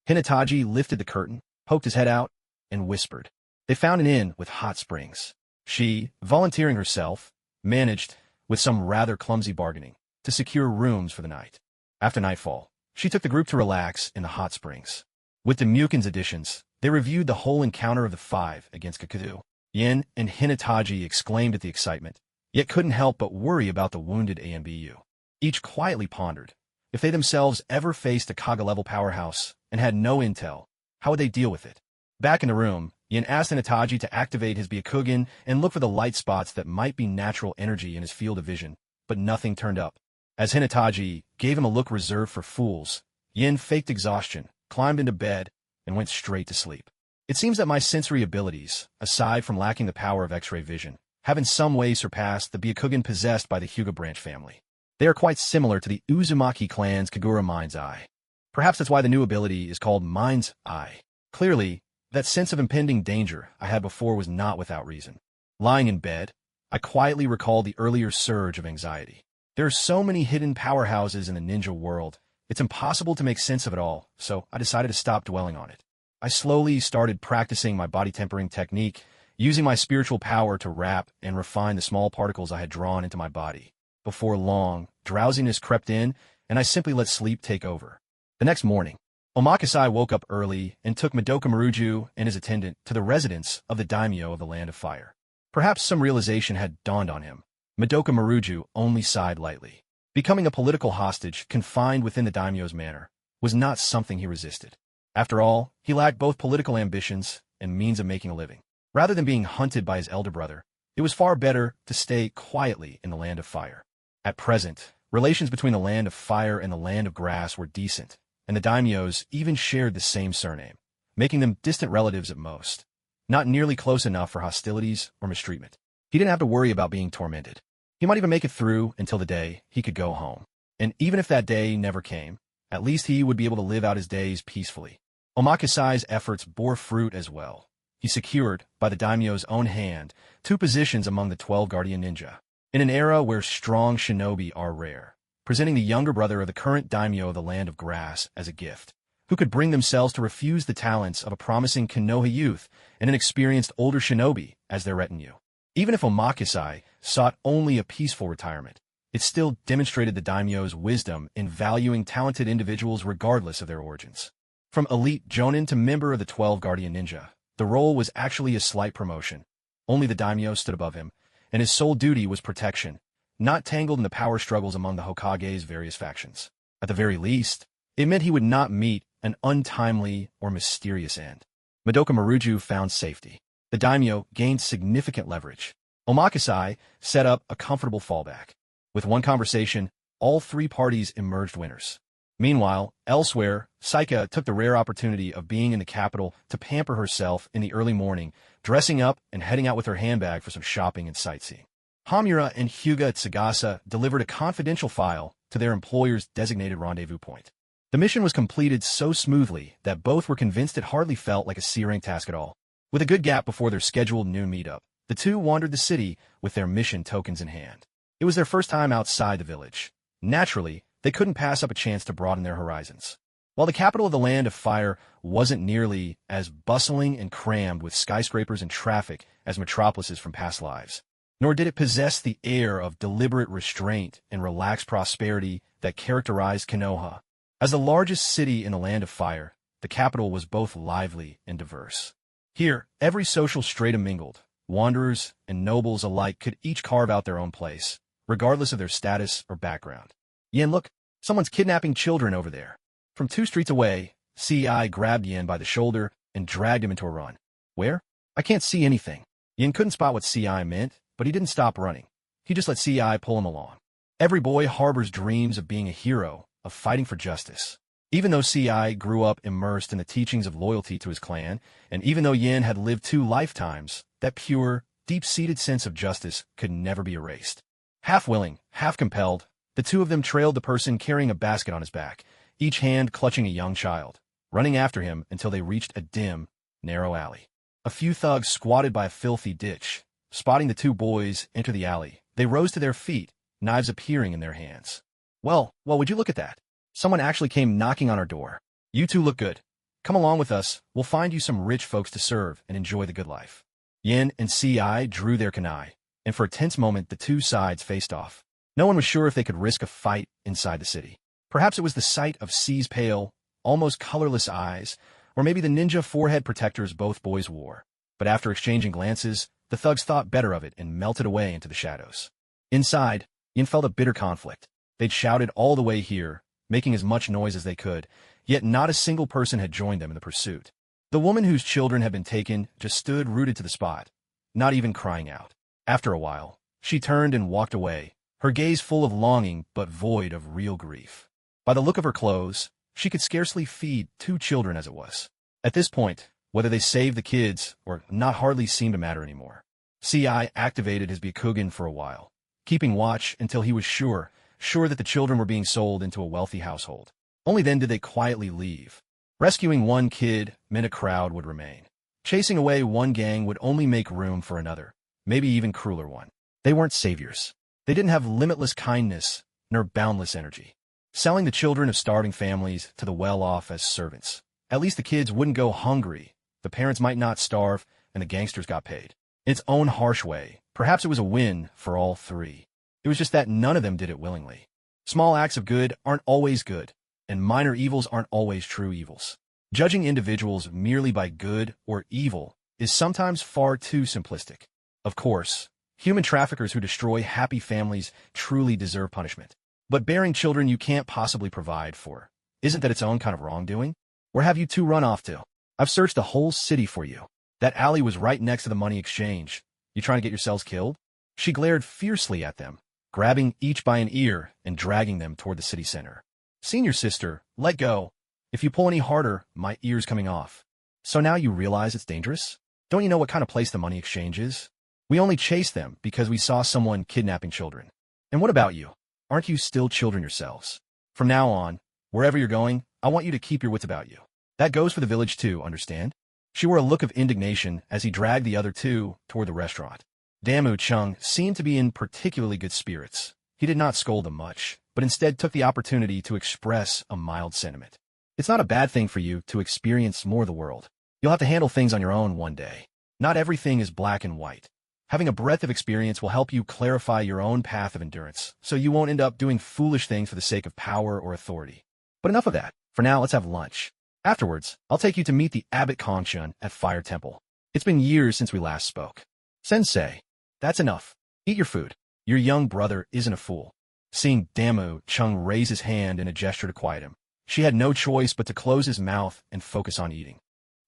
Hinataji lifted the curtain, poked his head out, and whispered. They found an inn with hot springs. She, volunteering herself, managed, with some rather clumsy bargaining, to secure rooms for the night. After nightfall, she took the group to relax in the hot springs. With the Mukin's additions, they reviewed the whole encounter of the 5 against Kakuzu. Yin and Hinataji exclaimed at the excitement, yet couldn't help but worry about the wounded AMBU. Each quietly pondered, if they themselves ever faced a Kaga-level powerhouse and had no intel, how would they deal with it? Back in the room, Yin asked Hinataji to activate his Byakugan and look for the light spots that might be natural energy in his field of vision, but nothing turned up. As Hinataji gave him a look reserved for fools, Yin faked exhaustion, climbed into bed, and went straight to sleep. It seems that my sensory abilities, aside from lacking the power of X-ray vision, have in some way surpassed the Byakugan possessed by the Hyuga branch family. They are quite similar to the Uzumaki clan's Kagura Mind's Eye. Perhaps that's why the new ability is called Mind's Eye. Clearly, that sense of impending danger I had before was not without reason. Lying in bed, I quietly recalled the earlier surge of anxiety. There are so many hidden powerhouses in the ninja world, it's impossible to make sense of it all, so I decided to stop dwelling on it. I slowly started practicing my body tempering technique, using my spiritual power to wrap and refine the small particles I had drawn into my body. Before long, drowsiness crept in, and I simply let sleep take over. The next morning, Omakasai woke up early and took Madoka Maruju and his attendant to the residence of the daimyo of the Land of Fire. Perhaps some realization had dawned on him. Madoka Maruju only sighed lightly. Becoming a political hostage confined within the daimyo's manor was not something he resisted. After all, he lacked both political ambitions and means of making a living. Rather than being hunted by his elder brother, it was far better to stay quietly in the Land of Fire. At present, relations between the Land of Fire and the Land of Grass were decent, and the daimyos even shared the same surname, making them distant relatives at most, not nearly close enough for hostilities or mistreatment. He didn't have to worry about being tormented. He might even make it through until the day he could go home. And even if that day never came, at least he would be able to live out his days peacefully. Omakasai's efforts bore fruit as well. He secured, by the daimyo's own hand, 2 positions among the 12 guardian ninja. In an era where strong shinobi are rare, presenting the younger brother of the current daimyo of the Land of Grass as a gift, who could bring themselves to refuse the talents of a promising Konoha youth and an experienced older shinobi as their retinue. Even if Omakasai sought only a peaceful retirement, it still demonstrated the daimyo's wisdom in valuing talented individuals regardless of their origins. From elite jonin to member of the 12 guardian ninja, the role was actually a slight promotion. Only the daimyo stood above him, and his sole duty was protection, not tangled in the power struggles among the Hokage's various factions. At the very least, it meant he would not meet an untimely or mysterious end. Madoka Maruju found safety. The daimyo gained significant leverage. Omakasai set up a comfortable fallback. With one conversation, all 3 parties emerged winners. Meanwhile, elsewhere, Saika took the rare opportunity of being in the capital to pamper herself in the early morning, dressing up and heading out with her handbag for some shopping and sightseeing. Hamura and Hyuga Tsugasa delivered a confidential file to their employer's designated rendezvous point. The mission was completed so smoothly that both were convinced it hardly felt like a C-rank task at all. With a good gap before their scheduled noon meetup, the 2 wandered the city with their mission tokens in hand. It was their first time outside the village. Naturally, they couldn't pass up a chance to broaden their horizons. While the capital of the Land of Fire wasn't nearly as bustling and crammed with skyscrapers and traffic as metropolises from past lives, nor did it possess the air of deliberate restraint and relaxed prosperity that characterized Konoha. As the largest city in the Land of Fire, the capital was both lively and diverse. Here, every social strata mingled. Wanderers and nobles alike could each carve out their own place, regardless of their status or background. Yen, look, someone's kidnapping children over there. From 2 streets away, Ci grabbed Yen by the shoulder and dragged him into a run. Where? I can't see anything. Yen couldn't spot what Ci meant, but he didn't stop running. He just let Ci pull him along. Every boy harbors dreams of being a hero, of fighting for justice. Even though Ci grew up immersed in the teachings of loyalty to his clan, and even though Yen had lived 2 lifetimes, that pure, deep-seated sense of justice could never be erased. Half willing, half compelled, the 2 of them trailed the person carrying a basket on his back, each hand clutching a young child, running after him until they reached a dim, narrow alley. A few thugs squatted by a filthy ditch. Spotting the 2 boys enter the alley, they rose to their feet, knives appearing in their hands. Well, would you look at that? Someone actually came knocking on our door. You 2 look good. Come along with us, we'll find you some rich folks to serve and enjoy the good life. Yen and Ci drew their kunai, and for a tense moment the 2 sides faced off. No one was sure if they could risk a fight inside the city. Perhaps it was the sight of Ci's pale, almost colorless eyes, or maybe the ninja forehead protectors both boys wore. But after exchanging glances, the thugs thought better of it and melted away into the shadows. Inside, Yen felt a bitter conflict. They'd shouted all the way here, making as much noise as they could, yet not a single person had joined them in the pursuit. The woman whose children had been taken just stood rooted to the spot, not even crying out. After a while, she turned and walked away, her gaze full of longing but void of real grief. By the look of her clothes, she could scarcely feed 2 children as it was. At this point, whether they saved the kids or not hardly seemed to matter anymore. Ci activated his Byakugan for a while, keeping watch until he was sure that the children were being sold into a wealthy household. Only then did they quietly leave. Rescuing 1 kid meant a crowd would remain. Chasing away 1 gang would only make room for another, maybe even crueler one. They weren't saviors. They didn't have limitless kindness nor boundless energy. Selling the children of starving families to the well-off as servants. At least the kids wouldn't go hungry, the parents might not starve, and the gangsters got paid. In its own harsh way, perhaps it was a win for all 3. It was just that none of them did it willingly. Small acts of good aren't always good, and minor evils aren't always true evils. Judging individuals merely by good or evil is sometimes far too simplistic. Of course, human traffickers who destroy happy families truly deserve punishment. But bearing children you can't possibly provide for, isn't that its own kind of wrongdoing? Where have you 2 run off to? I've searched the whole city for you. That alley was right next to the money exchange. You trying to get yourselves killed? She glared fiercely at them, grabbing each by an ear and dragging them toward the city center. Senior sister, let go. If you pull any harder, my ear's coming off. So now you realize it's dangerous? Don't you know what kind of place the money exchange is? We only chased them because we saw someone kidnapping children. And what about you? Aren't you still children yourselves? From now on, wherever you're going, I want you to keep your wits about you. That goes for the village too, understand? She wore a look of indignation as he dragged the other 2 toward the restaurant. Damu Chung seemed to be in particularly good spirits. He did not scold them much, but instead took the opportunity to express a mild sentiment. It's not a bad thing for you to experience more of the world. You'll have to handle things on your own one day. Not everything is black and white. Having a breadth of experience will help you clarify your own path of endurance, so you won't end up doing foolish things for the sake of power or authority. But enough of that. For now, let's have lunch. Afterwards, I'll take you to meet the Abbot Kongshun at Fire Temple. It's been years since we last spoke. Sensei, that's enough. Eat your food. Your young brother isn't a fool. Seeing Damu Chung raise his hand in a gesture to quiet him, she had no choice but to close his mouth and focus on eating.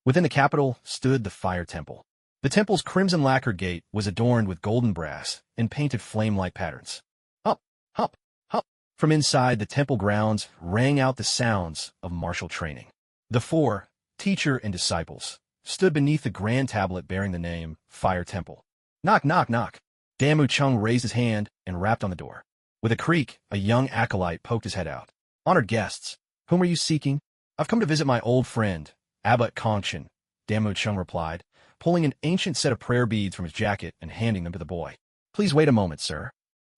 Within the capital stood the Fire Temple. The temple's crimson lacquer gate was adorned with golden brass and painted flame-like patterns. Hop, hop, hop. From inside the temple grounds rang out the sounds of martial training. The 4, teacher and disciples, stood beneath the grand tablet bearing the name Fire Temple. Knock, knock, knock. Damu Chung raised his hand and rapped on the door. With a creak, a young acolyte poked his head out. Honored guests, whom are you seeking? I've come to visit my old friend, Abbot Kongshun, Damu Chung replied, pulling an ancient set of prayer beads from his jacket and handing them to the boy. Please wait a moment, sir.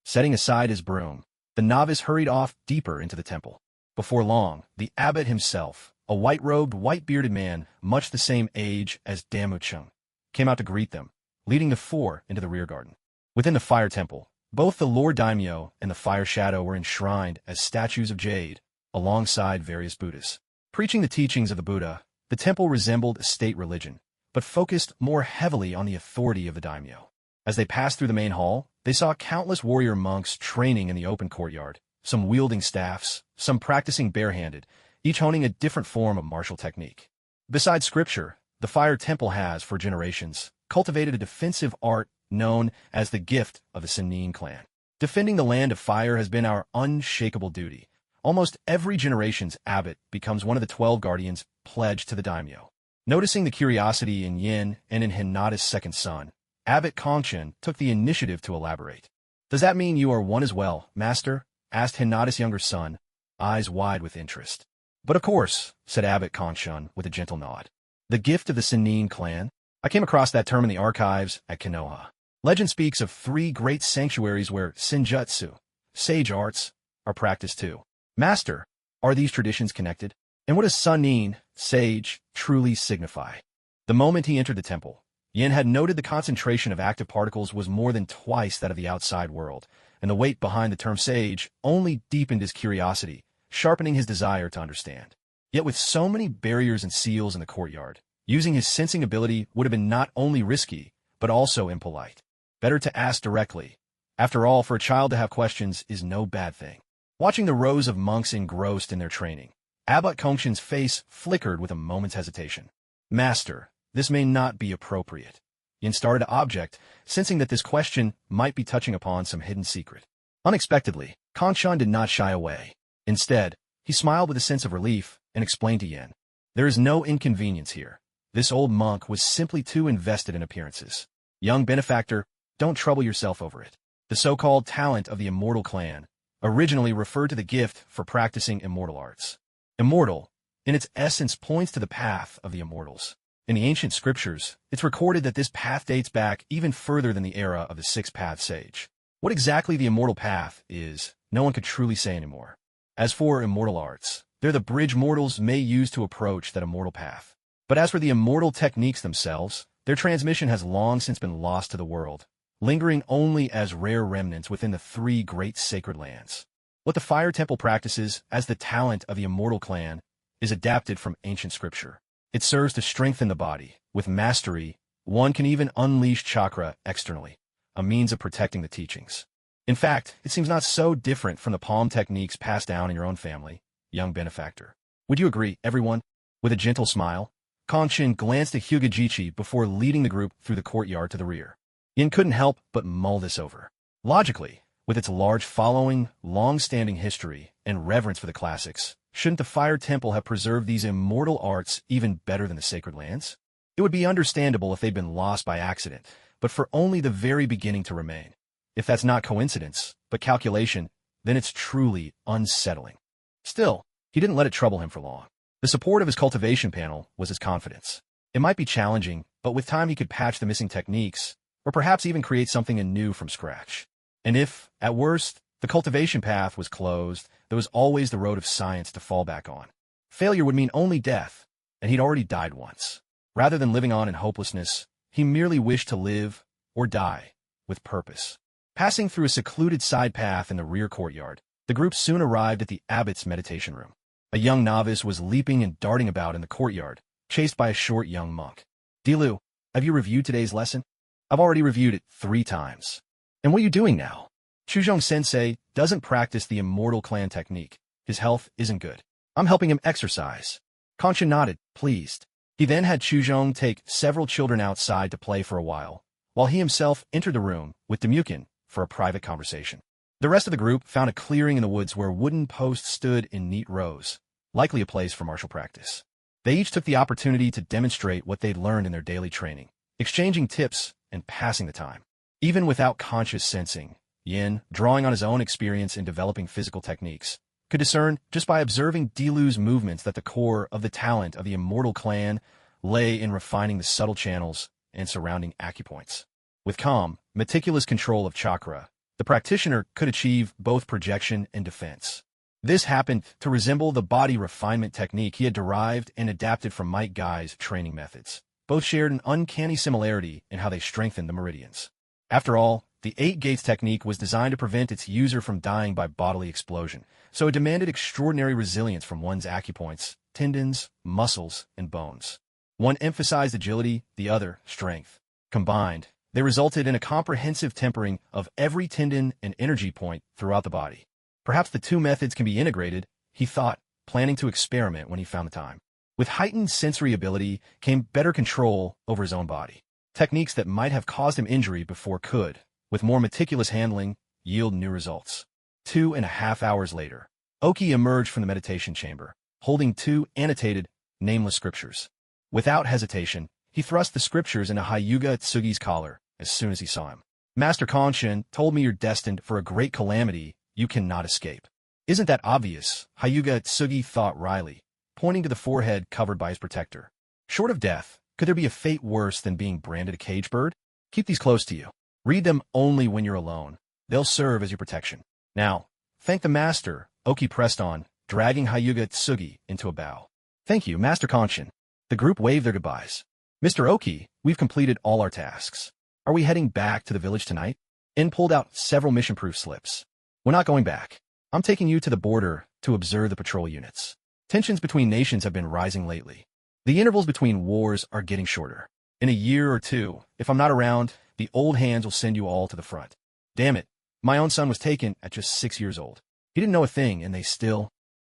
Setting aside his broom, the novice hurried off deeper into the temple. Before long, the abbot himself, a white-robed, white-bearded man, much the same age as Damu Chung, came out to greet them, leading the 4 into the rear garden. Within the Fire Temple, both the Lord Daimyo and the Fire Shadow were enshrined as statues of jade, alongside various Buddhas. Preaching the teachings of the Buddha, the temple resembled a state religion, but focused more heavily on the authority of the daimyo. As they passed through the main hall, they saw countless warrior monks training in the open courtyard, some wielding staffs, some practicing barehanded, each honing a different form of martial technique. Besides scripture, the Fire Temple has, for generations, cultivated a defensive art known as the gift of the Chunin clan. Defending the land of fire has been our unshakable duty. Almost every generation's abbot becomes one of the 12 guardians pledged to the daimyo. Noticing the curiosity in Yin and in Hinata's second son, Abbot Kongchen took the initiative to elaborate. "Does that mean you are one as well, master?" asked Hinata's younger son, eyes wide with interest. "But of course," said Abbot Kongchen with a gentle nod. "The gift of the Chunin clan? I came across that term in the archives at Konoha. Legend speaks of 3 great sanctuaries where senjutsu, sage arts, are practiced too. Master, are these traditions connected? And what does Chunin, sage, truly signify?" The moment he entered the temple, Yin had noted the concentration of active particles was more than twice that of the outside world, and the weight behind the term sage only deepened his curiosity, sharpening his desire to understand. Yet with so many barriers and seals in the courtyard, using his sensing ability would have been not only risky, but also impolite. Better to ask directly. After all, for a child to have questions is no bad thing. Watching the rows of monks engrossed in their training, Abbot Kongchen's face flickered with a moment's hesitation. "Master, this may not be appropriate." Yin started to object, sensing that this question might be touching upon some hidden secret. Unexpectedly, Kongchen did not shy away. Instead, he smiled with a sense of relief and explained to Yin, "There is no inconvenience here. This old monk was simply too invested in appearances. Young benefactor, don't trouble yourself over it." The so-called talent of the immortal clan originally referred to the gift for practicing immortal arts. Immortal, in its essence, points to the path of the immortals. In the ancient scriptures, it's recorded that this path dates back even further than the era of the six-path sage. What exactly the immortal path is, no one could truly say anymore. As for immortal arts, they're the bridge mortals may use to approach that immortal path. But as for the immortal techniques themselves, their transmission has long since been lost to the world, lingering only as rare remnants within the 3 great sacred lands. What the Fire Temple practices as the talent of the immortal clan is adapted from ancient scripture. It serves to strengthen the body. With mastery, one can even unleash chakra externally, a means of protecting the teachings. In fact, it seems not so different from the palm techniques passed down in your own family, young benefactor. Would you agree, everyone? With a gentle smile, Kongchen glanced at Hokage before leading the group through the courtyard to the rear. Yin couldn't help but mull this over. Logically, with its large following, long-standing history, and reverence for the classics, shouldn't the Fire Temple have preserved these immortal arts even better than the sacred lands? It would be understandable if they'd been lost by accident, but for only the very beginning to remain. If that's not coincidence, but calculation, then it's truly unsettling. Still, he didn't let it trouble him for long. The support of his cultivation panel was his confidence. It might be challenging, but with time he could patch the missing techniques, or perhaps even create something anew from scratch. And if, at worst, the cultivation path was closed, there was always the road of science to fall back on. Failure would mean only death, and he'd already died once. Rather than living on in hopelessness, he merely wished to live, or die, with purpose. Passing through a secluded side path in the rear courtyard, the group soon arrived at the abbot's meditation room. A young novice was leaping and darting about in the courtyard, chased by a short young monk. "Dilu, have you reviewed today's lesson?" "I've already reviewed it 3 times. "And what are you doing now?" "Chuzhong-sensei doesn't practice the immortal clan technique. His health isn't good. I'm helping him exercise." Kongchen nodded, pleased. He then had Chuzhong take several children outside to play for a while he himself entered the room with Demyukin for a private conversation. The rest of the group found a clearing in the woods where wooden posts stood in neat rows, likely a place for martial practice. They each took the opportunity to demonstrate what they'd learned in their daily training, exchanging tips and passing the time. Even without conscious sensing, Yin, drawing on his own experience in developing physical techniques, could discern just by observing Dilu's movements that the core of the talent of the immortal clan lay in refining the subtle channels and surrounding acupoints. With calm, meticulous control of chakra, the practitioner could achieve both projection and defense. This happened to resemble the body refinement technique he had derived and adapted from Mike Guy's training methods. Both shared an uncanny similarity in how they strengthened the meridians. After all, The 8 gates technique was designed to prevent its user from dying by bodily explosion, so it demanded extraordinary resilience from one's acupoints, tendons, muscles, and bones. One emphasized agility, the other, strength. Combined, they resulted in a comprehensive tempering of every tendon and energy point throughout the body. Perhaps the two methods can be integrated, he thought, planning to experiment when he found the time. With heightened sensory ability came better control over his own body. Techniques that might have caused him injury before could, with more meticulous handling, yield new results. 2.5 hours later, Oki emerged from the meditation chamber, holding 2 annotated, nameless scriptures. Without hesitation, he thrust the scriptures into Hyuga Tsugi's collar as soon as he saw him. Master Konshin told me you're destined for a great calamity you cannot escape. Isn't that obvious? Hyuga Tsugi thought wryly, pointing to the forehead covered by his protector. Short of death, could there be a fate worse than being branded a cage bird? Keep these close to you. Read them only when you're alone. They'll serve as your protection. Now, thank the master, Oki pressed on, dragging Hyuga Tsugi into a bow. Thank you, Master Konshin. The group waved their goodbyes. Mr. Oki, we've completed all our tasks. Are we heading back to the village tonight? In pulled out several mission-proof slips. We're not going back. I'm taking you to the border to observe the patrol units. Tensions between nations have been rising lately. The intervals between wars are getting shorter. In a year or two, if I'm not around, the old hands will send you all to the front. Damn it, my own son was taken at just 6 years old. He didn't know a thing, and they still...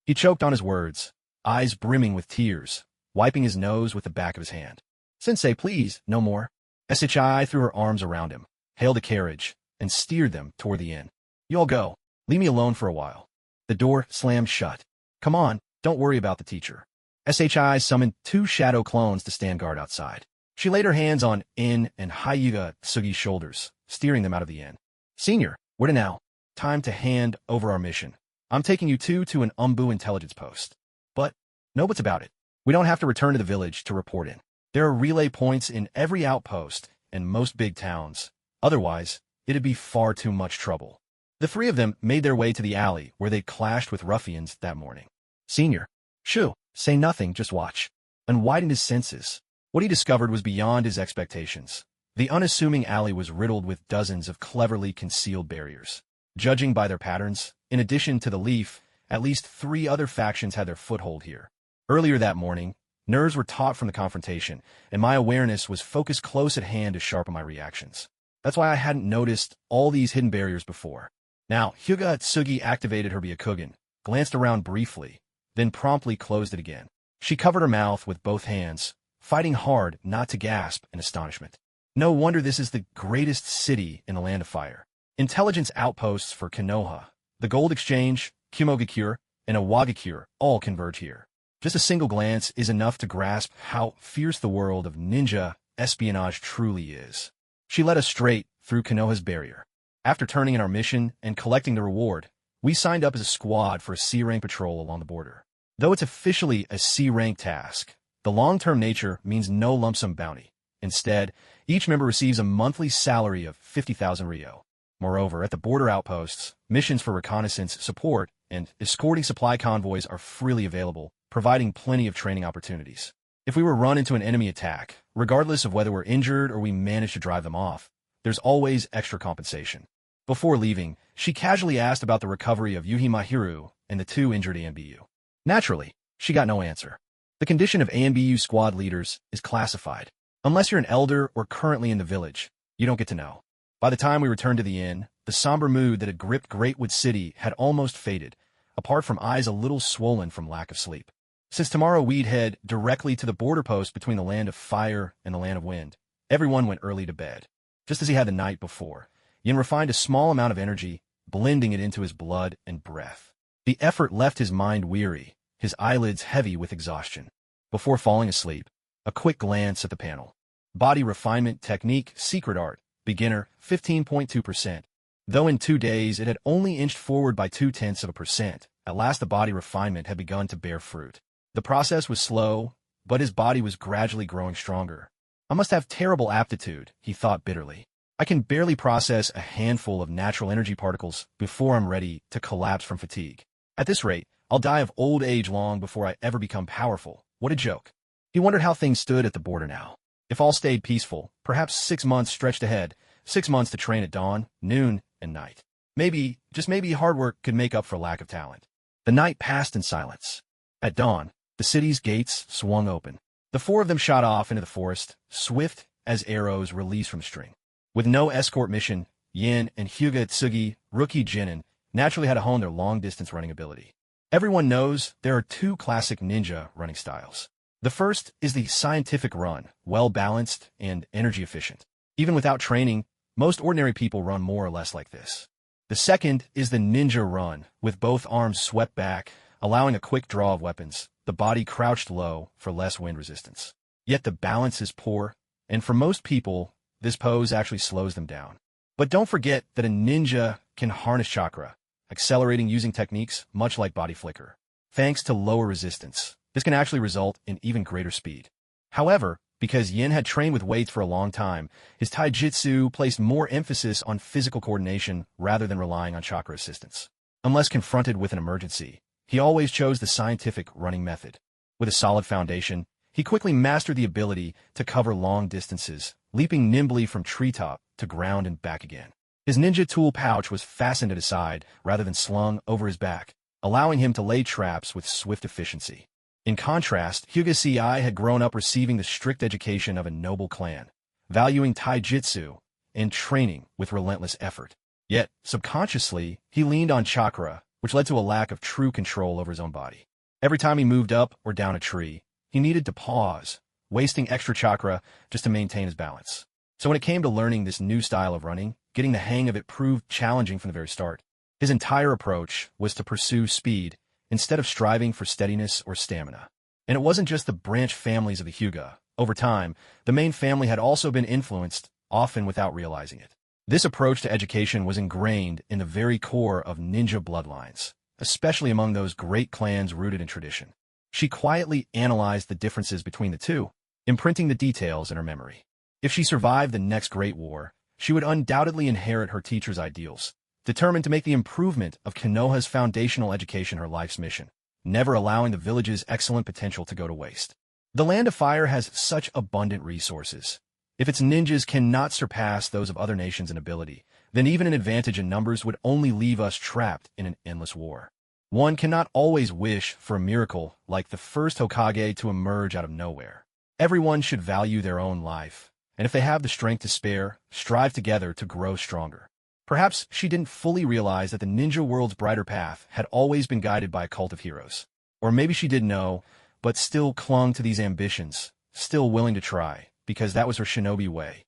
He choked on his words, eyes brimming with tears, wiping his nose with the back of his hand. Sensei, please, no more. Shichi threw her arms around him, hailed a carriage, and steered them toward the inn. You all go. Leave me alone for a while. The door slammed shut. Come on, don't worry about the teacher. Shichi summoned 2 shadow clones to stand guard outside. She laid her hands on In and Hyuga Tsugi's shoulders, steering them out of the inn. Senior, where to now? Time to hand over our mission. I'm taking you two to an Umbu intelligence post. But, no buts about it. We don't have to return to the village to report in. There are relay points in every outpost and most big towns. Otherwise, it'd be far too much trouble. The 3 of them made their way to the alley where they clashed with ruffians that morning. Senior. Shoo, say nothing, just watch. And widened his senses. What he discovered was beyond his expectations. The unassuming alley was riddled with dozens of cleverly concealed barriers. Judging by their patterns, in addition to the Leaf, at least 3 other factions had their foothold here. Earlier that morning, nerves were taut from the confrontation, and my awareness was focused close at hand to sharpen my reactions. That's why I hadn't noticed all these hidden barriers before. Now, Hyuga Tsugi activated her Byakugan, glanced around briefly, then promptly closed it again. She covered her mouth with both hands, fighting hard not to gasp in astonishment. No wonder this is the greatest city in the Land of Fire. Intelligence outposts for Konoha, the Gold Exchange, Kumogakure, and Awagakure all converge here. Just a single glance is enough to grasp how fierce the world of ninja espionage truly is. She led us straight through Konoha's barrier. After turning in our mission and collecting the reward, we signed up as a squad for a C-rank patrol along the border. Though it's officially a C-rank task, the long-term nature means no lump-sum bounty. Instead, each member receives a monthly salary of 50,000 ryo. Moreover, at the border outposts, missions for reconnaissance, support, and escorting supply convoys are freely available, providing plenty of training opportunities. If we were run into an enemy attack, regardless of whether we're injured or we manage to drive them off, there's always extra compensation. Before leaving, she casually asked about the recovery of Yuhi Mahiru and the 2 injured AMBU. Naturally, she got no answer. The condition of AMBU squad leaders is classified. Unless you're an elder or currently in the village, you don't get to know. By the time we returned to the inn, the somber mood that had gripped Greatwood City had almost faded, apart from eyes a little swollen from lack of sleep. Since tomorrow we'd head directly to the border post between the Land of Fire and the Land of Wind, everyone went early to bed. Just as he had the night before, Yin refined a small amount of energy, blending it into his blood and breath. The effort left his mind weary, his eyelids heavy with exhaustion. Before falling asleep, a quick glance at the panel. Body refinement technique, secret art, beginner, 15.2%. Though in 2 days it had only inched forward by 0.2%, at last the body refinement had begun to bear fruit. The process was slow, but his body was gradually growing stronger. I must have terrible aptitude, he thought bitterly. I can barely process a handful of natural energy particles before I'm ready to collapse from fatigue. At this rate, I'll die of old age long before I ever become powerful. What a joke. He wondered how things stood at the border now. If all stayed peaceful, perhaps 6 months stretched ahead, 6 months to train at dawn, noon, and night. Maybe, just maybe, hard work could make up for lack of talent. The night passed in silence. At dawn, the city's gates swung open. The four of them shot off into the forest, swift as arrows released from string. With no escort mission, Yin and Hyuga Tsugi, rookie Jinin, naturally had to hone their long-distance running ability. Everyone knows there are two classic ninja running styles. The first is the scientific run, well-balanced and energy-efficient. Even without training, most ordinary people run more or less like this. The second is the ninja run, with both arms swept back, allowing a quick draw of weapons, the body crouched low for less wind resistance. Yet the balance is poor, and for most people, this pose actually slows them down. But don't forget that a ninja can harness chakra, accelerating using techniques much like body flicker. Thanks to lower resistance, this can actually result in even greater speed. However, because Yin had trained with weights for a long time, his taijutsu placed more emphasis on physical coordination rather than relying on chakra assistance. Unless confronted with an emergency, he always chose the scientific running method. With a solid foundation, he quickly mastered the ability to cover long distances, leaping nimbly from treetop to ground and back again. His ninja tool pouch was fastened at his side rather than slung over his back, allowing him to lay traps with swift efficiency. In contrast, Hyuga Ci had grown up receiving the strict education of a noble clan, valuing taijutsu and training with relentless effort. Yet, subconsciously, he leaned on chakra, which led to a lack of true control over his own body. Every time he moved up or down a tree, he needed to pause, wasting extra chakra just to maintain his balance. So when it came to learning this new style of running, getting the hang of it proved challenging from the very start. His entire approach was to pursue speed instead of striving for steadiness or stamina. And it wasn't just the branch families of the Hyuga. Over time, the main family had also been influenced, often without realizing it. This approach to education was ingrained in the very core of ninja bloodlines, especially among those great clans rooted in tradition. She quietly analyzed the differences between the two, imprinting the details in her memory. If she survived the next great war, she would undoubtedly inherit her teacher's ideals, determined to make the improvement of Konoha's foundational education her life's mission, never allowing the village's excellent potential to go to waste. The Land of Fire has such abundant resources. If its ninjas cannot surpass those of other nations in ability, then even an advantage in numbers would only leave us trapped in an endless war. One cannot always wish for a miracle like the first Hokage to emerge out of nowhere. Everyone should value their own life, and if they have the strength to spare, strive together to grow stronger. Perhaps she didn't fully realize that the ninja world's brighter path had always been guided by a cult of heroes. Or maybe she did know, but still clung to these ambitions, still willing to try, because that was her shinobi way.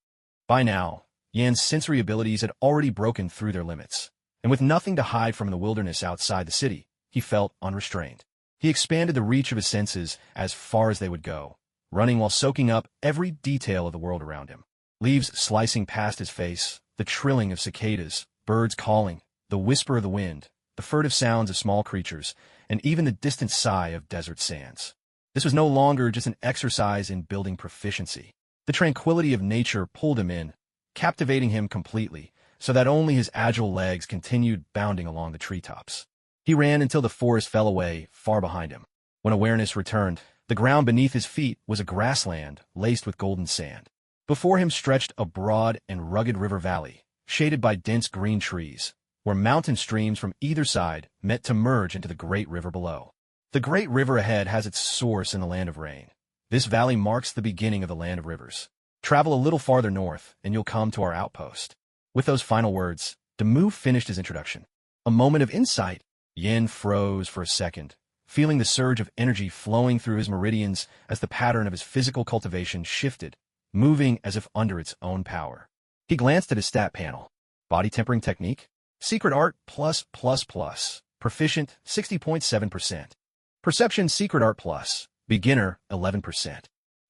By now, Yan's sensory abilities had already broken through their limits, and with nothing to hide from in the wilderness outside the city, he felt unrestrained. He expanded the reach of his senses as far as they would go, running while soaking up every detail of the world around him. Leaves slicing past his face, the trilling of cicadas, birds calling, the whisper of the wind, the furtive sounds of small creatures, and even the distant sigh of desert sands. This was no longer just an exercise in building proficiency. The tranquility of nature pulled him in, captivating him completely, so that only his agile legs continued bounding along the treetops. He ran until the forest fell away far behind him. When awareness returned, the ground beneath his feet was a grassland laced with golden sand. Before him stretched a broad and rugged river valley, shaded by dense green trees, where mountain streams from either side met to merge into the great river below. The great river ahead has its source in the land of rain. This valley marks the beginning of the land of rivers. Travel a little farther north, and you'll come to our outpost. With those final words, Demu finished his introduction. A moment of insight. Yin froze for a second, feeling the surge of energy flowing through his meridians as the pattern of his physical cultivation shifted, moving as if under its own power. He glanced at his stat panel. Body tempering technique? Secret art plus. Proficient 60.7%. Perception secret art plus. Beginner 11%.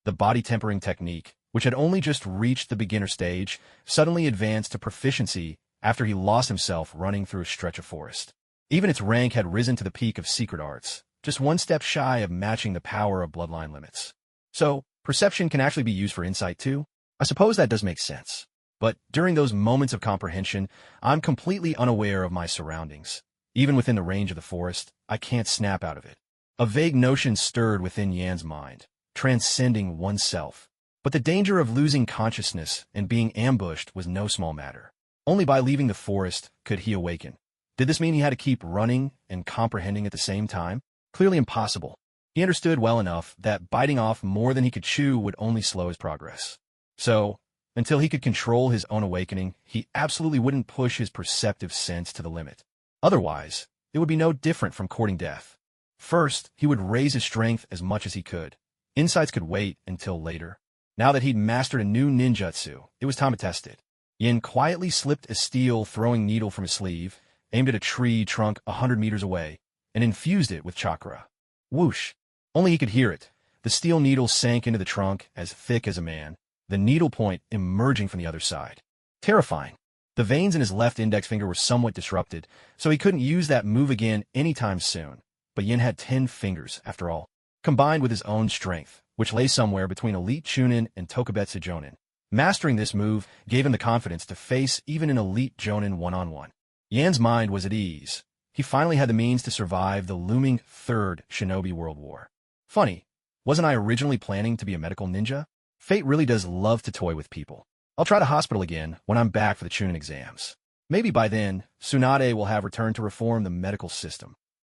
The body tempering technique, which had only just reached the beginner stage, suddenly advanced to proficiency after he lost himself running through a stretch of forest. Even its rank had risen to the peak of secret arts, just one step shy of matching the power of bloodline limits. So, perception can actually be used for insight too? I suppose that does make sense. But during those moments of comprehension, I'm completely unaware of my surroundings. Even within the range of the forest, I can't snap out of it. A vague notion stirred within Yan's mind, transcending oneself. But the danger of losing consciousness and being ambushed was no small matter. Only by leaving the forest could he awaken. Did this mean he had to keep running and comprehending at the same time? Clearly impossible. He understood well enough that biting off more than he could chew would only slow his progress. So, until he could control his own awakening, he absolutely wouldn't push his perceptive sense to the limit. Otherwise, it would be no different from courting death. First, he would raise his strength as much as he could. Insights could wait until later. Now that he'd mastered a new ninjutsu, it was time to test it. Yin quietly slipped a steel throwing needle from his sleeve, aimed at a tree trunk 100 meters away, and infused it with chakra. Whoosh! Only he could hear it. The steel needle sank into the trunk, as thick as a man, the needle point emerging from the other side. Terrifying. The veins in his left index finger were somewhat disrupted, so he couldn't use that move again anytime soon. But Yin had 10 fingers, after all, combined with his own strength, which lay somewhere between elite Chunin and Tokubetsu Jonin. Mastering this move gave him the confidence to face even an elite Jonin one-on-one. Yan's mind was at ease. He finally had the means to survive the looming Third Shinobi World War. Funny, wasn't I originally planning to be a medical ninja? Fate really does love to toy with people. I'll try the hospital again when I'm back for the Chunin exams. Maybe by then, Tsunade will have returned to reform the medical system.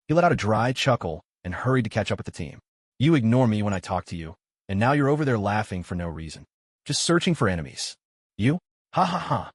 He let out a dry chuckle and hurried to catch up with the team. You ignore me when I talk to you, and now you're over there laughing for no reason. Just searching for enemies. You? Ha ha ha.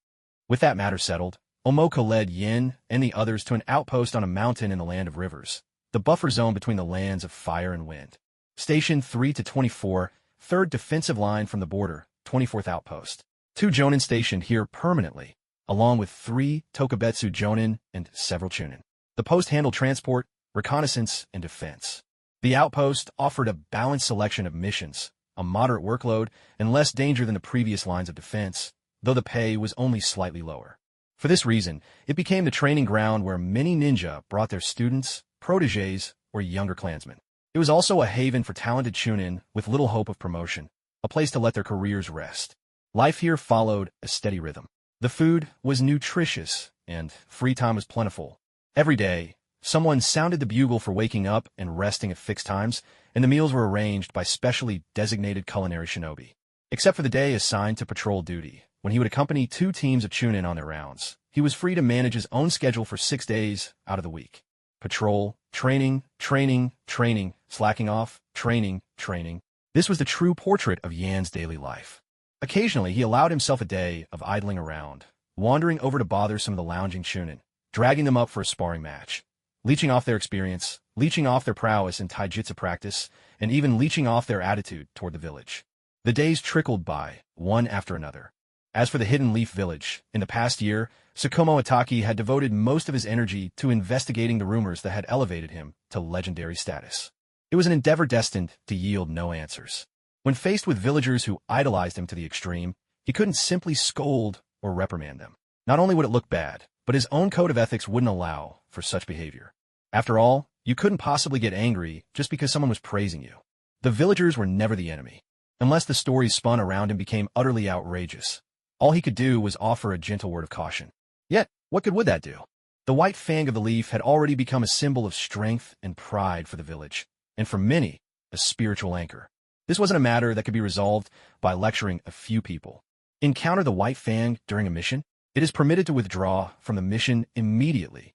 With that matter settled, Omoko led Yin and the others to an outpost on a mountain in the Land of Rivers, the buffer zone between the lands of fire and wind. Station 3 to 24, 3rd defensive line from the border, 24th outpost. 2 Jonin stationed here permanently, along with 3 Tokubetsu Jonin and several Chunin. The post handled transport, reconnaissance, and defense. The outpost offered a balanced selection of missions, a moderate workload, and less danger than the previous lines of defense, though the pay was only slightly lower. For this reason, it became the training ground where many ninja brought their students, protégés, or younger clansmen. It was also a haven for talented Chunin with little hope of promotion, a place to let their careers rest. Life here followed a steady rhythm. The food was nutritious, and free time was plentiful. Every day, someone sounded the bugle for waking up and resting at fixed times, and the meals were arranged by specially designated culinary shinobi. Except for the day assigned to patrol duty, when he would accompany 2 teams of Chunin on their rounds, he was free to manage his own schedule for 6 days out of the week. Patrol, training, training, training, slacking off, training, training. This was the true portrait of Yan's daily life. Occasionally, he allowed himself a day of idling around, wandering over to bother some of the lounging Chunin, dragging them up for a sparring match, leeching off their experience, leeching off their prowess in taijutsu practice, and even leeching off their attitude toward the village. The days trickled by, one after another. As for the Hidden Leaf Village, in the past year, Tsukumo Itaki had devoted most of his energy to investigating the rumors that had elevated him to legendary status. It was an endeavor destined to yield no answers. When faced with villagers who idolized him to the extreme, he couldn't simply scold or reprimand them. Not only would it look bad, but his own code of ethics wouldn't allow for such behavior. After all, you couldn't possibly get angry just because someone was praising you. The villagers were never the enemy, unless the stories spun around him became utterly outrageous. All he could do was offer a gentle word of caution. Yet, what good would that do? The white fang of the leaf had already become a symbol of strength and pride for the village, and for many, a spiritual anchor. This wasn't a matter that could be resolved by lecturing a few people. Encounter the white fang during a mission? It is permitted to withdraw from the mission immediately.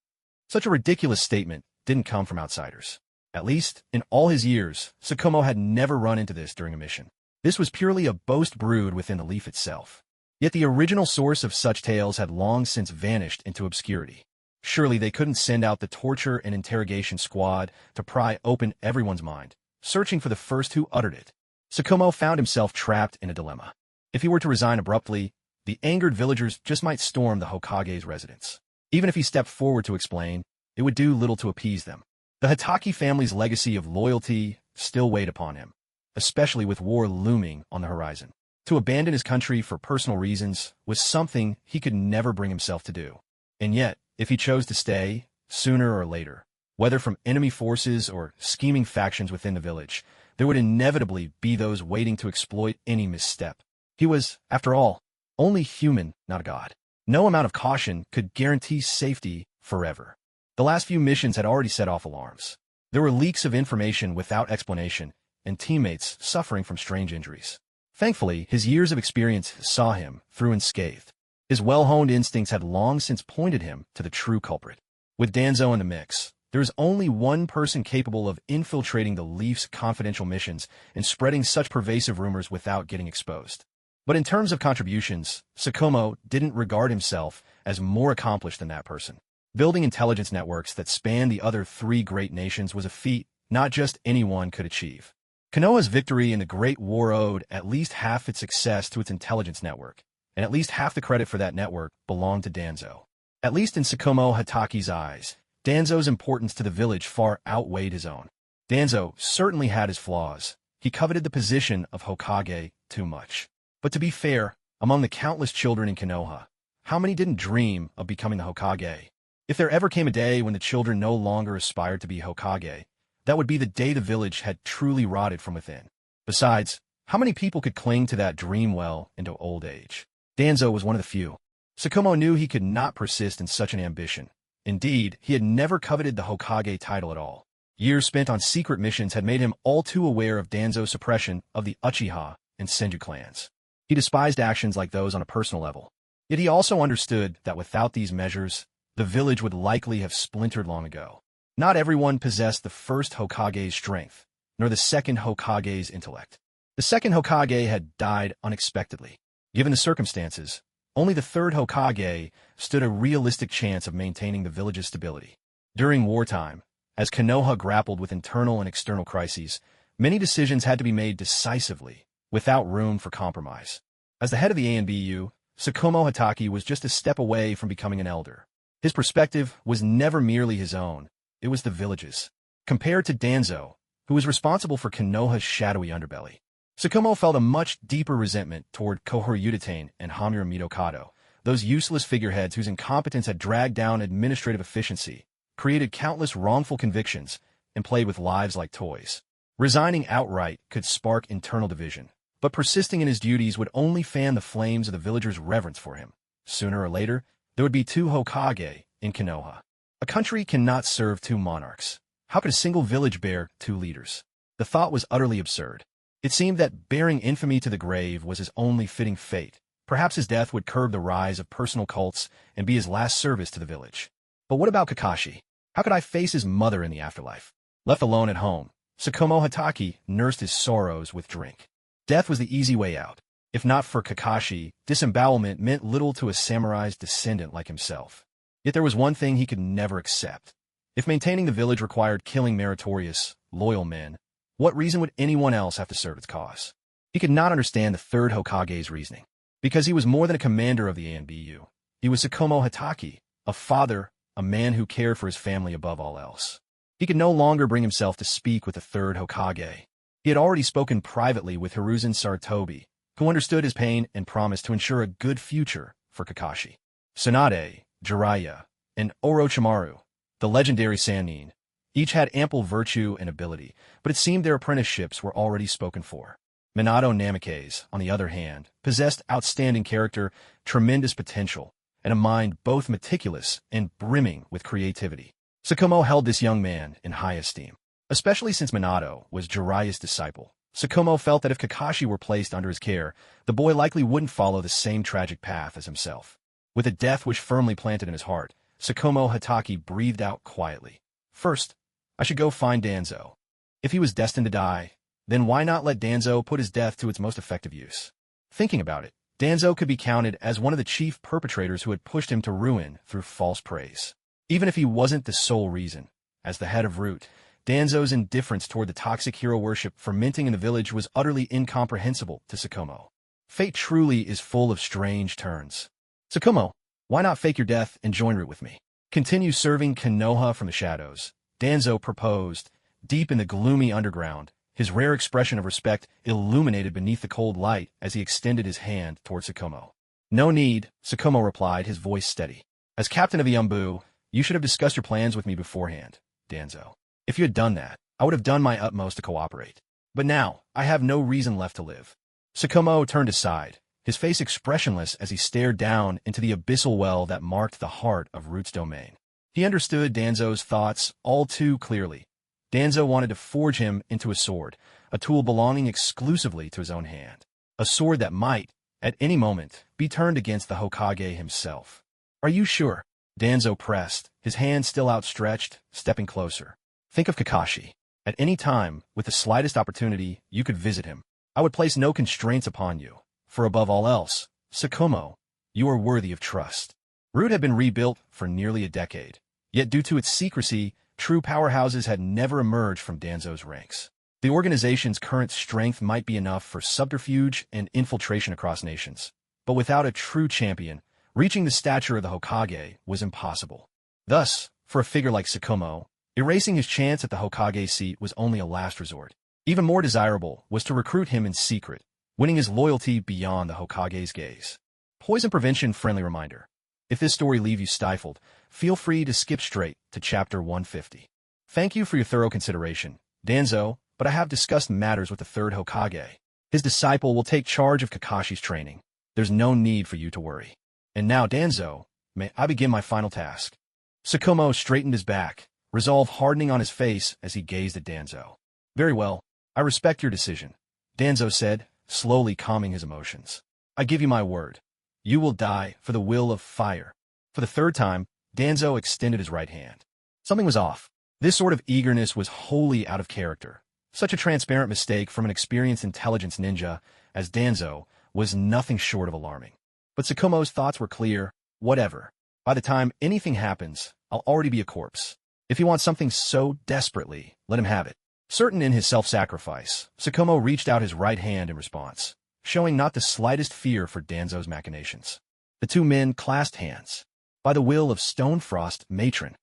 Such a ridiculous statement didn't come from outsiders. At least, in all his years, Tsukumo had never run into this during a mission. This was purely a boast brewed within the leaf itself. Yet the original source of such tales had long since vanished into obscurity. Surely they couldn't send out the torture and interrogation squad to pry open everyone's mind, searching for the first who uttered it. Tsukumo found himself trapped in a dilemma. If he were to resign abruptly, the angered villagers just might storm the Hokage's residence. Even if he stepped forward to explain, it would do little to appease them. The Hitaki family's legacy of loyalty still weighed upon him, especially with war looming on the horizon. To abandon his country for personal reasons was something he could never bring himself to do. And yet, if he chose to stay, sooner or later, whether from enemy forces or scheming factions within the village, there would inevitably be those waiting to exploit any misstep. He was, after all, only human, not a god. No amount of caution could guarantee safety forever. The last few missions had already set off alarms. There were leaks of information without explanation, and teammates suffering from strange injuries. Thankfully, his years of experience saw him through unscathed. His well-honed instincts had long since pointed him to the true culprit. With Danzo in the mix, there is only one person capable of infiltrating the Leaf's confidential missions and spreading such pervasive rumors without getting exposed. But in terms of contributions, Tsukumo didn't regard himself as more accomplished than that person. Building intelligence networks that spanned the other three great nations was a feat not just anyone could achieve. Konoha's victory in the Great War owed at least half its success to its intelligence network, and at least half the credit for that network belonged to Danzo. At least in Tsukumo Hataki's eyes, Danzo's importance to the village far outweighed his own. Danzo certainly had his flaws. He coveted the position of Hokage too much. But to be fair, among the countless children in Konoha, how many didn't dream of becoming the Hokage? If there ever came a day when the children no longer aspired to be Hokage, that would be the day the village had truly rotted from within. Besides, how many people could cling to that dream well into old age? Danzo was one of the few. Tsukumo knew he could not persist in such an ambition. Indeed, he had never coveted the Hokage title at all. Years spent on secret missions had made him all too aware of Danzo's suppression of the Uchiha and Senju clans. He despised actions like those on a personal level. Yet he also understood that without these measures, the village would likely have splintered long ago. Not everyone possessed the first Hokage's strength, nor the second Hokage's intellect. The second Hokage had died unexpectedly. Given the circumstances, only the third Hokage stood a realistic chance of maintaining the village's stability. During wartime, as Konoha grappled with internal and external crises, many decisions had to be made decisively, without room for compromise. As the head of the ANBU, Tsukumo Hatake was just a step away from becoming an elder. His perspective was never merely his own. It was the village's. Compared to Danzo, who was responsible for Konoha's shadowy underbelly, Tsukumo felt a much deeper resentment toward Kohoro Udatain and Hamura Midokado, those useless figureheads whose incompetence had dragged down administrative efficiency, created countless wrongful convictions, and played with lives like toys. Resigning outright could spark internal division, but persisting in his duties would only fan the flames of the villagers' reverence for him. Sooner or later, there would be two Hokage in Konoha. A country cannot serve two monarchs. How could a single village bear two leaders? The thought was utterly absurd. It seemed that bearing infamy to the grave was his only fitting fate. Perhaps his death would curb the rise of personal cults and be his last service to the village. But what about Kakashi? How could I face his mother in the afterlife? Left alone at home, Tsukumo Hatake nursed his sorrows with drink. Death was the easy way out. If not for Kakashi, disembowelment meant little to a samurai's descendant like himself. Yet there was one thing he could never accept. If maintaining the village required killing meritorious, loyal men, what reason would anyone else have to serve its cause? He could not understand the third Hokage's reasoning. Because he was more than a commander of the ANBU. He was Tsukumo Hatake, a father, a man who cared for his family above all else. He could no longer bring himself to speak with the third Hokage. He had already spoken privately with Hiruzen Sarutobi, who understood his pain and promised to ensure a good future for Kakashi. Tsunade, Jiraiya, and Orochimaru, the legendary Sannin, each had ample virtue and ability, but it seemed their apprenticeships were already spoken for. Minato Namikaze, on the other hand, possessed outstanding character, tremendous potential, and a mind both meticulous and brimming with creativity. Tsukumo held this young man in high esteem. Especially since Minato was Jiraiya's disciple, Tsukumo felt that if Kakashi were placed under his care, the boy likely wouldn't follow the same tragic path as himself. With a death wish firmly planted in his heart, Tsukumo Hatake breathed out quietly. First, I should go find Danzo. If he was destined to die, then why not let Danzo put his death to its most effective use? Thinking about it, Danzo could be counted as one of the chief perpetrators who had pushed him to ruin through false praise. Even if he wasn't the sole reason, as the head of Root, Danzo's indifference toward the toxic hero worship fermenting in the village was utterly incomprehensible to Tsukumo. Fate truly is full of strange turns. Tsukumo, why not fake your death and join Root with me? Continue serving Konoha from the shadows, Danzo proposed. Deep in the gloomy underground, his rare expression of respect illuminated beneath the cold light as he extended his hand toward Tsukumo. No need, Tsukumo replied, his voice steady. As captain of the Yambu, you should have discussed your plans with me beforehand, Danzo. If you had done that, I would have done my utmost to cooperate. But now, I have no reason left to live. Tsukumo turned aside, his face expressionless as he stared down into the abyssal well that marked the heart of Root's domain. He understood Danzo's thoughts all too clearly. Danzo wanted to forge him into a sword, a tool belonging exclusively to his own hand. a sword that might, at any moment, be turned against the Hokage himself. Are you sure? Danzo pressed, his hand still outstretched, stepping closer. Think of Kakashi. At any time, with the slightest opportunity, you could visit him. I would place no constraints upon you, for above all else, Tsukumo, you are worthy of trust. Root had been rebuilt for nearly a decade, yet due to its secrecy, true powerhouses had never emerged from Danzo's ranks. The organization's current strength might be enough for subterfuge and infiltration across nations, but without a true champion, reaching the stature of the Hokage was impossible. Thus, for a figure like Tsukumo, erasing his chance at the Hokage seat was only a last resort. Even more desirable was to recruit him in secret, winning his loyalty beyond the Hokage's gaze. Poison prevention friendly reminder. If this story leaves you stifled, feel free to skip straight to chapter 150. Thank you for your thorough consideration, Danzo, but I have discussed matters with the third Hokage. His disciple will take charge of Kakashi's training. There's no need for you to worry. And now, Danzo, may I begin my final task? Tsukumo straightened his back, resolve hardening on his face as he gazed at Danzo. Very well, I respect your decision, Danzo said, slowly calming his emotions. I give you my word. You will die for the will of fire. For the third time, Danzo extended his right hand. Something was off. This sort of eagerness was wholly out of character. Such a transparent mistake from an experienced intelligence ninja as Danzo was nothing short of alarming. But Tsukumo's thoughts were clear. Whatever. By the time anything happens, I'll already be a corpse. If he wants something so desperately, let him have it. Certain in his self-sacrifice, Tsukumo reached out his right hand in response, showing not the slightest fear for Danzo's machinations. The two men clasped hands, by the will of Stonefrost Matron.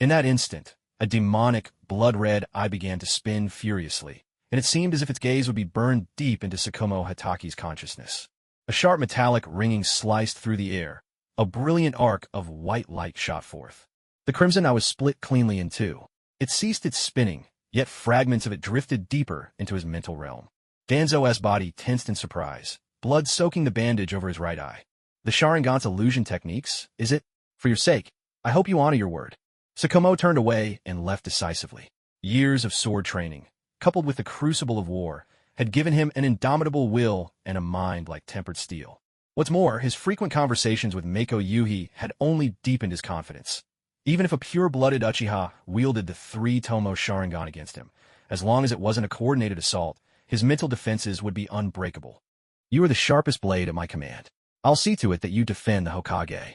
In that instant, a demonic, blood-red eye began to spin furiously, and it seemed as if its gaze would be burned deep into Tsukumo Hataki's consciousness. A sharp metallic ringing sliced through the air. A brilliant arc of white light shot forth. The crimson eye was split cleanly in two. It ceased its spinning, yet fragments of it drifted deeper into his mental realm. Danzo's body tensed in surprise, blood soaking the bandage over his right eye. The Sharingan's illusion techniques, is it? For your sake, I hope you honor your word. Tsukumo turned away and left decisively. Years of sword training, coupled with the crucible of war, had given him an indomitable will and a mind like tempered steel. What's more, his frequent conversations with Mako Yuhi had only deepened his confidence. Even if a pure-blooded Uchiha wielded the three-tomo Sharingan against him, as long as it wasn't a coordinated assault, his mental defenses would be unbreakable. You are the sharpest blade at my command. I'll see to it that you defend the Hokage.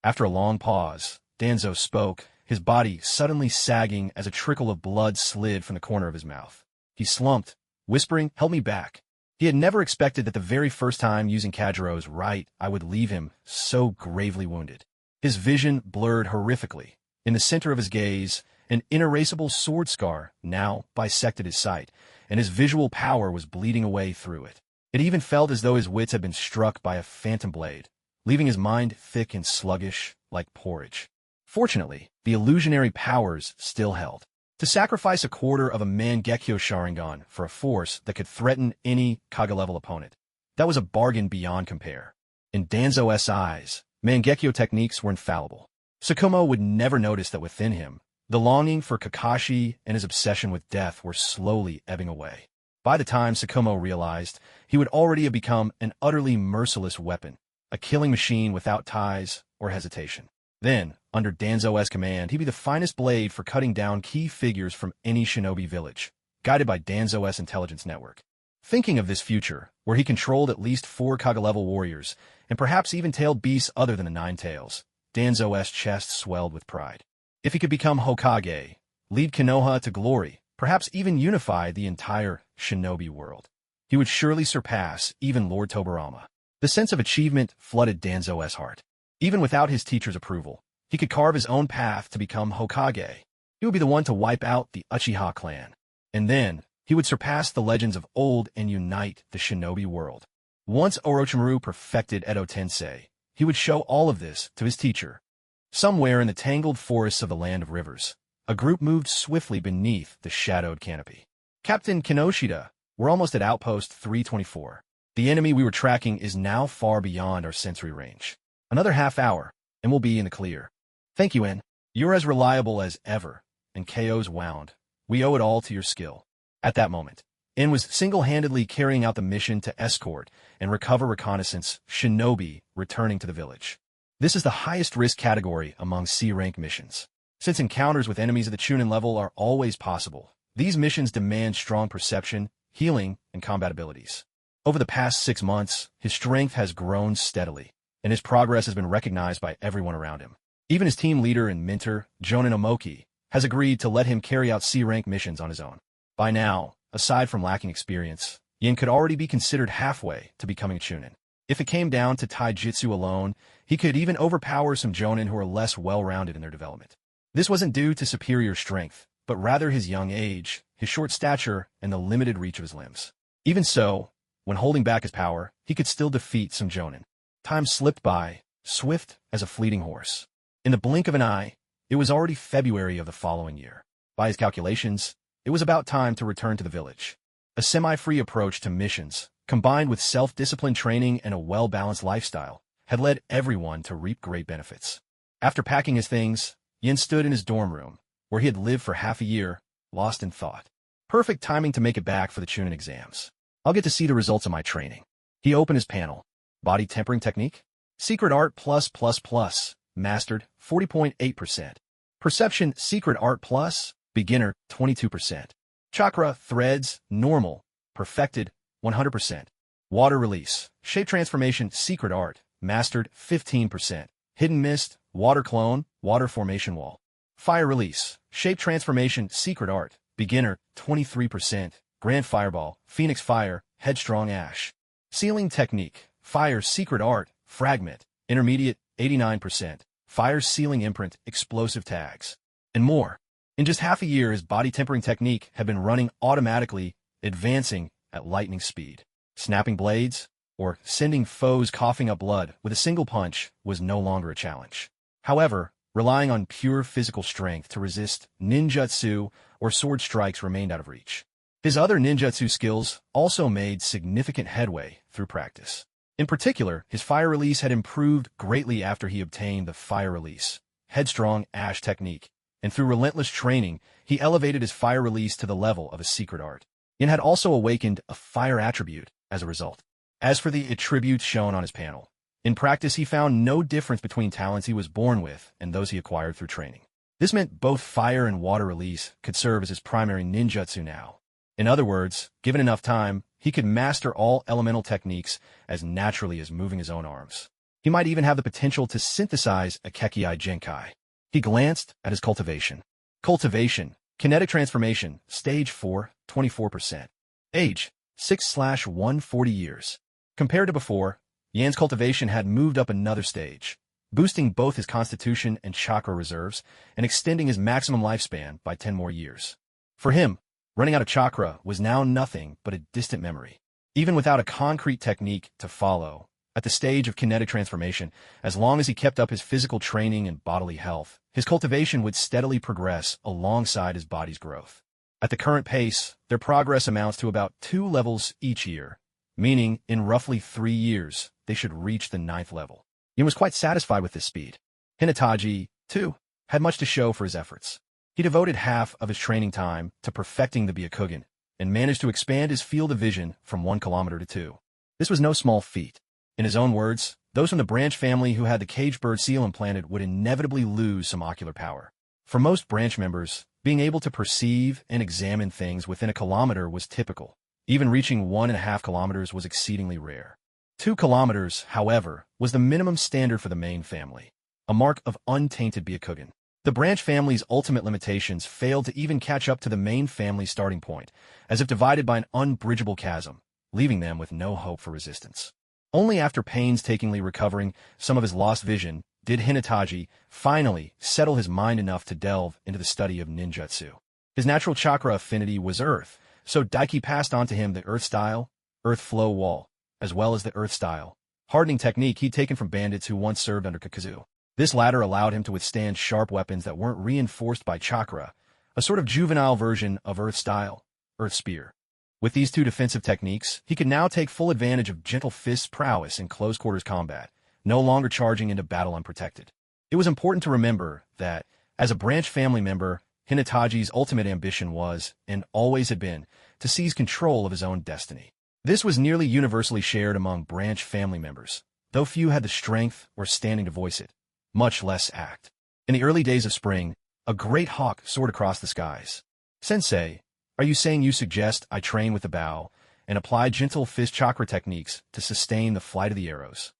After a long pause, Danzo spoke, his body suddenly sagging as a trickle of blood slid from the corner of his mouth. He slumped, whispering, "Help me back." He had never expected that the very first time using Kajiro's right eye would leave him so gravely wounded. His vision blurred horrifically. In the center of his gaze, an inerasable sword scar now bisected his sight, and his visual power was bleeding away through it. It even felt as though his wits had been struck by a phantom blade, leaving his mind thick and sluggish like porridge. Fortunately, the illusionary powers still held. To sacrifice a quarter of a Mangekyo Sharingan for a force that could threaten any Kage-level opponent, that was a bargain beyond compare. In Danzo's eyes, Mangekyo techniques were infallible. Tsukumo would never notice that within him, the longing for Kakashi and his obsession with death were slowly ebbing away. By the time Tsukumo realized, he would already have become an utterly merciless weapon, a killing machine without ties or hesitation. Then, under Danzo's command, he'd be the finest blade for cutting down key figures from any shinobi village, guided by Danzo's intelligence network. Thinking of this future, where he controlled at least 4 Kage-level warriors, and perhaps even tailed beasts other than the Nine Tails, Danzo's chest swelled with pride. If he could become Hokage, lead Konoha to glory, perhaps even unify the entire shinobi world, he would surely surpass even Lord Tobirama. The sense of achievement flooded Danzo's heart. Even without his teacher's approval, he could carve his own path to become Hokage. He would be the one to wipe out the Uchiha clan. And then, he would surpass the legends of old and unite the shinobi world. Once Orochimaru perfected Edo Tensei, he would show all of this to his teacher. Somewhere in the tangled forests of the Land of Rivers, a group moved swiftly beneath the shadowed canopy. Captain Kinoshita, we're almost at Outpost 324. The enemy we were tracking is now far beyond our sensory range. Another half hour, and we'll be in the clear. Thank you, En. You're as reliable as ever, and KO's wound. We owe it all to your skill. At that moment, In was single-handedly carrying out the mission to escort and recover reconnaissance shinobi returning to the village. This is the highest risk category among C-rank missions. Since encounters with enemies at the Chunin level are always possible, these missions demand strong perception, healing, and combat abilities. Over the past 6 months, his strength has grown steadily, and his progress has been recognized by everyone around him. Even his team leader and mentor, Jonin Omoki, has agreed to let him carry out C-rank missions on his own. By now, aside from lacking experience, Yin could already be considered halfway to becoming a Chunin. If it came down to taijutsu alone, he could even overpower some Jonin who are less well-rounded in their development. This wasn't due to superior strength, but rather his young age, his short stature, and the limited reach of his limbs. Even so, when holding back his power, he could still defeat some Jonin. Time slipped by, swift as a fleeting horse. In the blink of an eye, it was already February of the following year. By his calculations, it was about time to return to the village. A semi-free approach to missions, combined with self-discipline training and a well-balanced lifestyle, had led everyone to reap great benefits. After packing his things, Yin stood in his dorm room, where he had lived for half a year, lost in thought. Perfect timing to make it back for the Chunin exams. I'll get to see the results of my training. He opened his panel. Body tempering technique? Secret art +++. Mastered, 40.8%. Perception Secret art plus, beginner, 22%. Chakra, threads, normal, perfected, 100%. Water release, shape transformation, secret art, mastered, 15%. Hidden mist, water clone, water formation wall. Fire release, shape transformation, secret art, beginner, 23%. Grand fireball, phoenix fire, headstrong ash. Sealing technique, fire, secret art, fragment, intermediate, 89%. Fire sealing imprint, explosive tags. And more. In just half a year, his body tempering technique had been running automatically, advancing at lightning speed. Snapping blades, or sending foes coughing up blood with a single punch, was no longer a challenge. However, relying on pure physical strength to resist ninjutsu or sword strikes remained out of reach. His other ninjutsu skills also made significant headway through practice. In particular, his fire release had improved greatly after he obtained the fire release, headstrong ash technique, and through relentless training, he elevated his fire release to the level of a secret art. Yin had also awakened a fire attribute as a result. As for the attributes shown on his panel, in practice he found no difference between talents he was born with and those he acquired through training. This meant both fire and water release could serve as his primary ninjutsu now. In other words, given enough time, he could master all elemental techniques as naturally as moving his own arms. He might even have the potential to synthesize a Kekkai Genkai. He glanced at his cultivation. Cultivation, kinetic transformation, stage 4, 24%. Age, 6/140 years. Compared to before, Yan's cultivation had moved up another stage, boosting both his constitution and chakra reserves and extending his maximum lifespan by 10 more years. For him, running out of chakra was now nothing but a distant memory. Even without a concrete technique to follow, at the stage of kinetic transformation, as long as he kept up his physical training and bodily health, his cultivation would steadily progress alongside his body's growth. At the current pace, their progress amounts to about 2 levels each year, meaning in roughly 3 years, they should reach the 9th level. Yin was quite satisfied with this speed. Hinataji, too, had much to show for his efforts. He devoted half of his training time to perfecting the Byakugan and managed to expand his field of vision from 1 kilometer to 2. This was no small feat. In his own words, those from the branch family who had the caged bird seal implanted would inevitably lose some ocular power. For most branch members, being able to perceive and examine things within a kilometer was typical. Even reaching 1.5 kilometers was exceedingly rare. 2 kilometers, however, was the minimum standard for the main family, a mark of untainted Byakugan. The branch family's ultimate limitations failed to even catch up to the main family's starting point, as if divided by an unbridgeable chasm, leaving them with no hope for resistance. Only after painstakingly recovering some of his lost vision did Hinataji finally settle his mind enough to delve into the study of ninjutsu. His natural chakra affinity was earth, so Daiki passed on to him the earth style, earth flow wall, as well as the earth style, hardening technique he'd taken from bandits who once served under Kakazu. This latter allowed him to withstand sharp weapons that weren't reinforced by chakra, a sort of juvenile version of earth style, earth spear. With these 2 defensive techniques, he could now take full advantage of gentle fist prowess in close-quarters combat, no longer charging into battle unprotected. It was important to remember that, as a branch family member, Hinataji's ultimate ambition was, and always had been, to seize control of his own destiny. This was nearly universally shared among branch family members, though few had the strength or standing to voice it, much less act. In the early days of spring, a great hawk soared across the skies. "Sensei, are you saying you suggest I train with the bow and apply gentle fist chakra techniques to sustain the flight of the arrows?"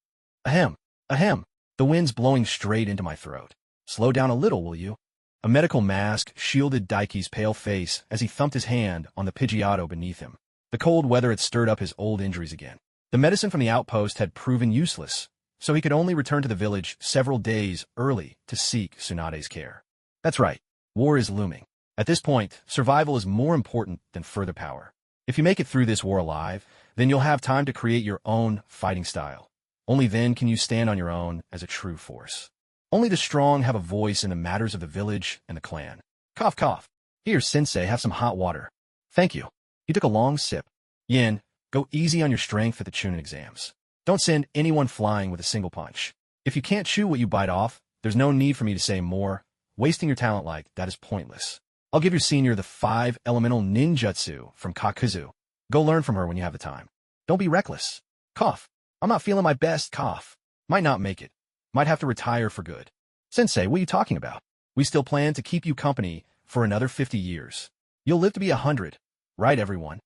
Ahem, ahem, the wind's blowing straight into my throat. "Slow down a little, will you?" A medical mask shielded Daiki's pale face as he thumped his hand on the Pidgeotto beneath him. The cold weather had stirred up his old injuries again. The medicine from the outpost had proven useless, so he could only return to the village several days early to seek Tsunade's care. That's right, war is looming. At this point, survival is more important than further power. If you make it through this war alive, then you'll have time to create your own fighting style. Only then can you stand on your own as a true force. Only the strong have a voice in the matters of the village and the clan. Cough, cough. Here, Sensei, have some hot water. Thank you. He took a long sip. Yin, go easy on your strength at the Chunin exams. Don't send anyone flying with a single punch. If you can't chew what you bite off, there's no need for me to say more. Wasting your talent like that is pointless. I'll give your senior the 5 elemental ninjutsu from Kakuzu. Go learn from her when you have the time. Don't be reckless. Cough. I'm not feeling my best. Cough. Might not make it. Might have to retire for good. Sensei, what are you talking about? We still plan to keep you company for another 50 years. You'll live to be 100. Right, everyone?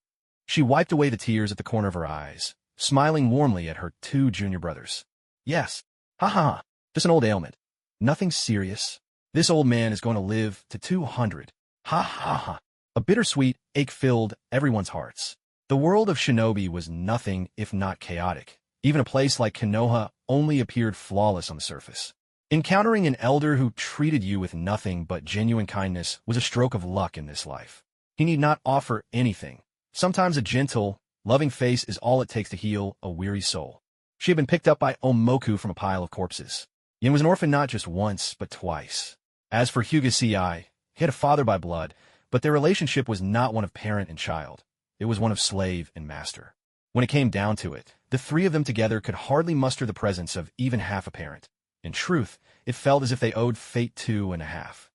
She wiped away the tears at the corner of her eyes, smiling warmly at her 2 junior brothers. Yes. Ha ha ha. Just an old ailment. Nothing serious. This old man is going to live to 200. Ha ha ha. A bittersweet ache filled everyone's hearts. The world of shinobi was nothing if not chaotic. Even a place like Konoha only appeared flawless on the surface. Encountering an elder who treated you with nothing but genuine kindness was a stroke of luck in this life. He need not offer anything. Sometimes a gentle, loving face is all it takes to heal a weary soul. She had been picked up by Omoku from a pile of corpses. Yin was an orphan not just once, but twice. As for Hyuga Ci, he had a father by blood, but their relationship was not one of parent and child. It was one of slave and master. When it came down to it, the 3 of them together could hardly muster the presence of even half a parent. In truth, it felt as if they owed fate 2 1/2.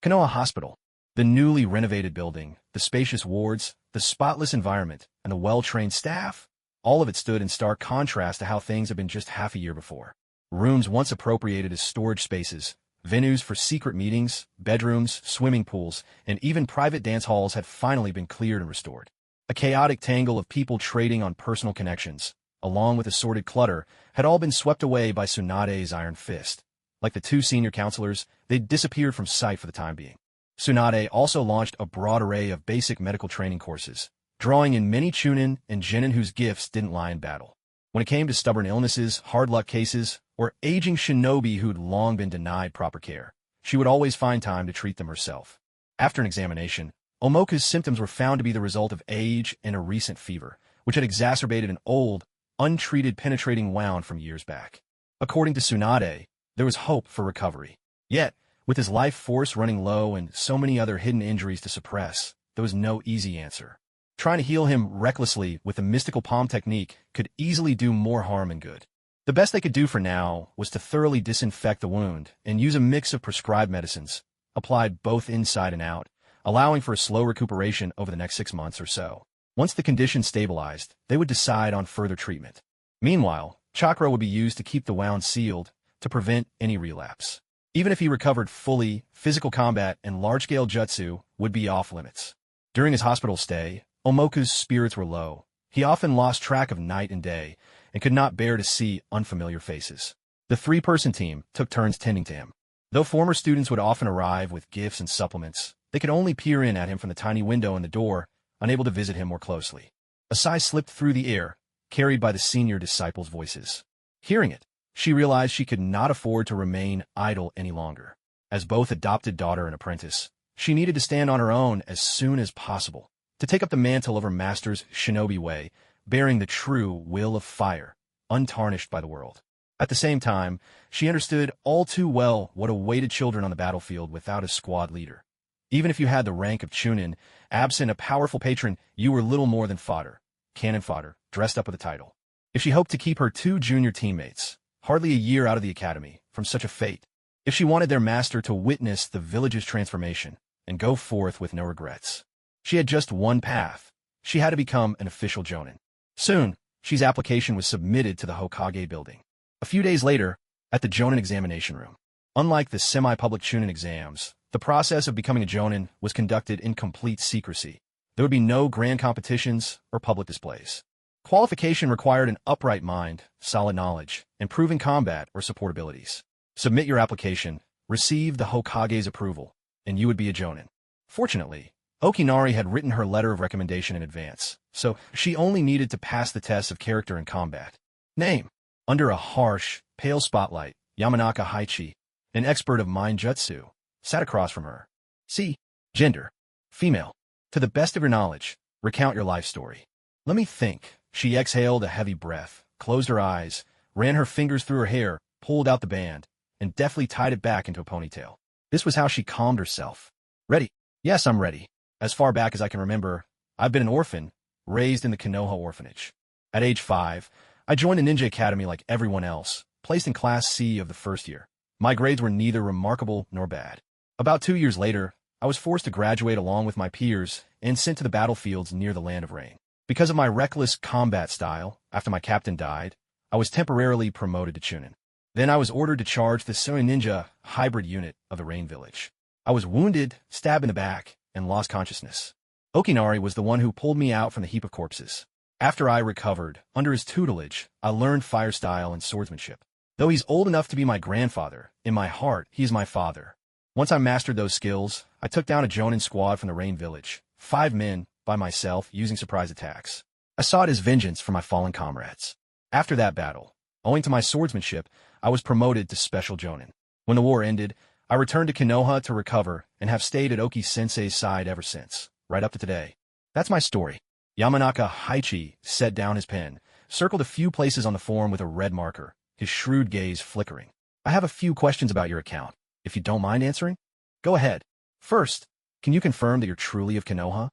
Konoha Hospital. The newly renovated building, the spacious wards, the spotless environment, and the well-trained staff, all of it stood in stark contrast to how things had been just half a year before. Rooms once appropriated as storage spaces, venues for secret meetings, bedrooms, swimming pools, and even private dance halls had finally been cleared and restored. A chaotic tangle of people trading on personal connections, along with assorted clutter, had all been swept away by Tsunade's iron fist. Like the 2 senior counselors, they'd disappeared from sight for the time being. Tsunade also launched a broad array of basic medical training courses, drawing in many Chunin and Genin whose gifts didn't lie in battle. When it came to stubborn illnesses, hard luck cases, or aging shinobi who'd long been denied proper care, she would always find time to treat them herself. After an examination, Omoku's symptoms were found to be the result of age and a recent fever, which had exacerbated an old, untreated penetrating wound from years back. According to Tsunade, there was hope for recovery. Yet, with his life force running low and so many other hidden injuries to suppress, there was no easy answer. Trying to heal him recklessly with the mystical palm technique could easily do more harm than good. The best they could do for now was to thoroughly disinfect the wound and use a mix of prescribed medicines, applied both inside and out, allowing for a slow recuperation over the next 6 months or so. Once the condition stabilized, they would decide on further treatment. Meanwhile, Chakra would be used to keep the wound sealed to prevent any relapse. Even if he recovered fully, physical combat and large-scale jutsu would be off limits. During his hospital stay, Omoku's spirits were low. He often lost track of night and day and could not bear to see unfamiliar faces. The 3-person team took turns tending to him. Though former students would often arrive with gifts and supplements, they could only peer in at him from the tiny window in the door, unable to visit him more closely. A sigh slipped through the air, carried by the senior disciples' voices. Hearing it, she realized she could not afford to remain idle any longer. As both adopted daughter and apprentice, she needed to stand on her own as soon as possible, to take up the mantle of her master's shinobi way, bearing the true will of fire, untarnished by the world. At the same time, she understood all too well what awaited children on the battlefield without a squad leader. Even if you had the rank of Chunin, absent a powerful patron, you were little more than fodder, cannon fodder, dressed up with a title. If she hoped to keep her 2 junior teammates, hardly a year out of the academy, from such a fate, if she wanted their master to witness the village's transformation, and go forth with no regrets. She had just one path. She had to become an official jonin. Soon, she's application was submitted to the Hokage building. A few days later, at the jonin examination room. Unlike the semi-public Chunin exams, the process of becoming a jonin was conducted in complete secrecy. There would be no grand competitions or public displays. Qualification required an upright mind, solid knowledge, and proven combat or support abilities. Submit your application, receive the Hokage's approval, and you would be a jonin. Fortunately, Okinari had written her letter of recommendation in advance, so she only needed to pass the tests of character and combat. Name. Under a harsh, pale spotlight, Yamanaka Haichi, an expert of mind jutsu, sat across from her. C. Gender. Female. To the best of your knowledge, recount your life story. Let me think. She exhaled a heavy breath, closed her eyes, ran her fingers through her hair, pulled out the band, and deftly tied it back into a ponytail. This was how she calmed herself. Ready? Yes, I'm ready. As far back as I can remember, I've been an orphan, raised in the Konoha orphanage. At age 5, I joined a ninja academy like everyone else, placed in Class C of the first year. My grades were neither remarkable nor bad. About 2 years later, I was forced to graduate along with my peers and sent to the battlefields near the Land of Rain. Because of my reckless combat style, after my captain died, I was temporarily promoted to Chunin. Then I was ordered to charge the Soi Ninja hybrid unit of the Rain Village. I was wounded, stabbed in the back, and lost consciousness. Okinari was the one who pulled me out from the heap of corpses. After I recovered, under his tutelage, I learned fire style and swordsmanship. Though he's old enough to be my grandfather, in my heart, he's my father. Once I mastered those skills, I took down a jonin squad from the Rain Village, 5 men, by myself, using surprise attacks. I saw it as vengeance for my fallen comrades. After that battle, owing to my swordsmanship, I was promoted to Special Jonin. When the war ended, I returned to Konoha to recover and have stayed at Oki-sensei's side ever since, right up to today. That's my story. Yamanaka Haichi set down his pen, circled a few places on the form with a red marker, his shrewd gaze flickering. I have a few questions about your account, if you don't mind answering. Go ahead. First, can you confirm that you're truly of Konoha?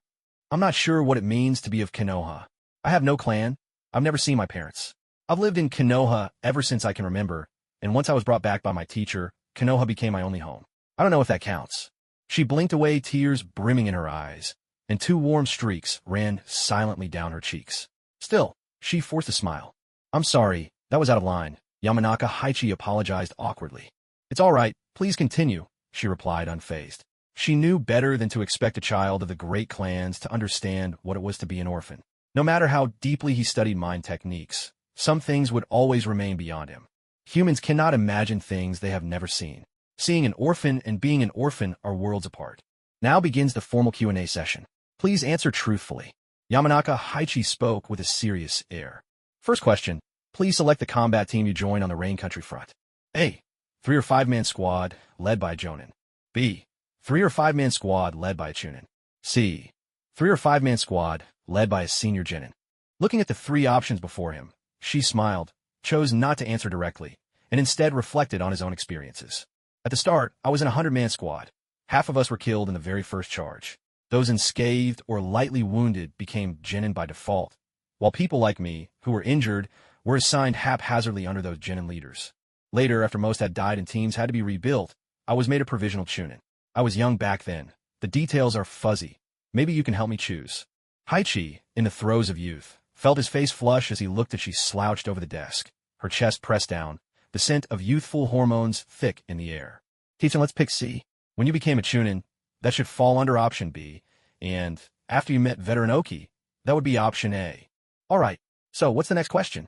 I'm not sure what it means to be of Konoha. I have no clan. I've never seen my parents. I've lived in Konoha ever since I can remember, and once I was brought back by my teacher, Konoha became my only home. I don't know if that counts. She blinked away, tears brimming in her eyes, and 2 warm streaks ran silently down her cheeks. Still, she forced a smile. I'm sorry, that was out of line. Yamanaka Haichi apologized awkwardly. It's all right, please continue, she replied unfazed. She knew better than to expect a child of the great clans to understand what it was to be an orphan. No matter how deeply he studied mind techniques, some things would always remain beyond him. Humans cannot imagine things they have never seen. Seeing an orphan and being an orphan are worlds apart. Now begins the formal Q&A session. Please answer truthfully. Yamanaka Haichi spoke with a serious air. First question, please select the combat team you join on the Rain Country front. A. 3 or 5 man squad, led by a jonin. B. 3 or 5 man squad, led by a chunin. C. 3 or 5 man squad, led by a senior genin. Looking at the 3 options before him, she smiled, chose not to answer directly, and instead reflected on his own experiences. At the start, I was in a 100-man squad. Half of us were killed in the very first charge. Those unscathed or lightly wounded became genin by default, while people like me, who were injured, were assigned haphazardly under those genin leaders. Later, after most had died and teams had to be rebuilt, I was made a provisional chunin. I was young back then. The details are fuzzy. Maybe you can help me choose. Haichi, in the throes of youth, felt his face flush as he looked as she slouched over the desk, her chest pressed down, the scent of youthful hormones thick in the air. Teacher, let's pick C. When you became a chunin, that should fall under option B, and after you met veteran Oki, that would be option A. All right, so what's the next question?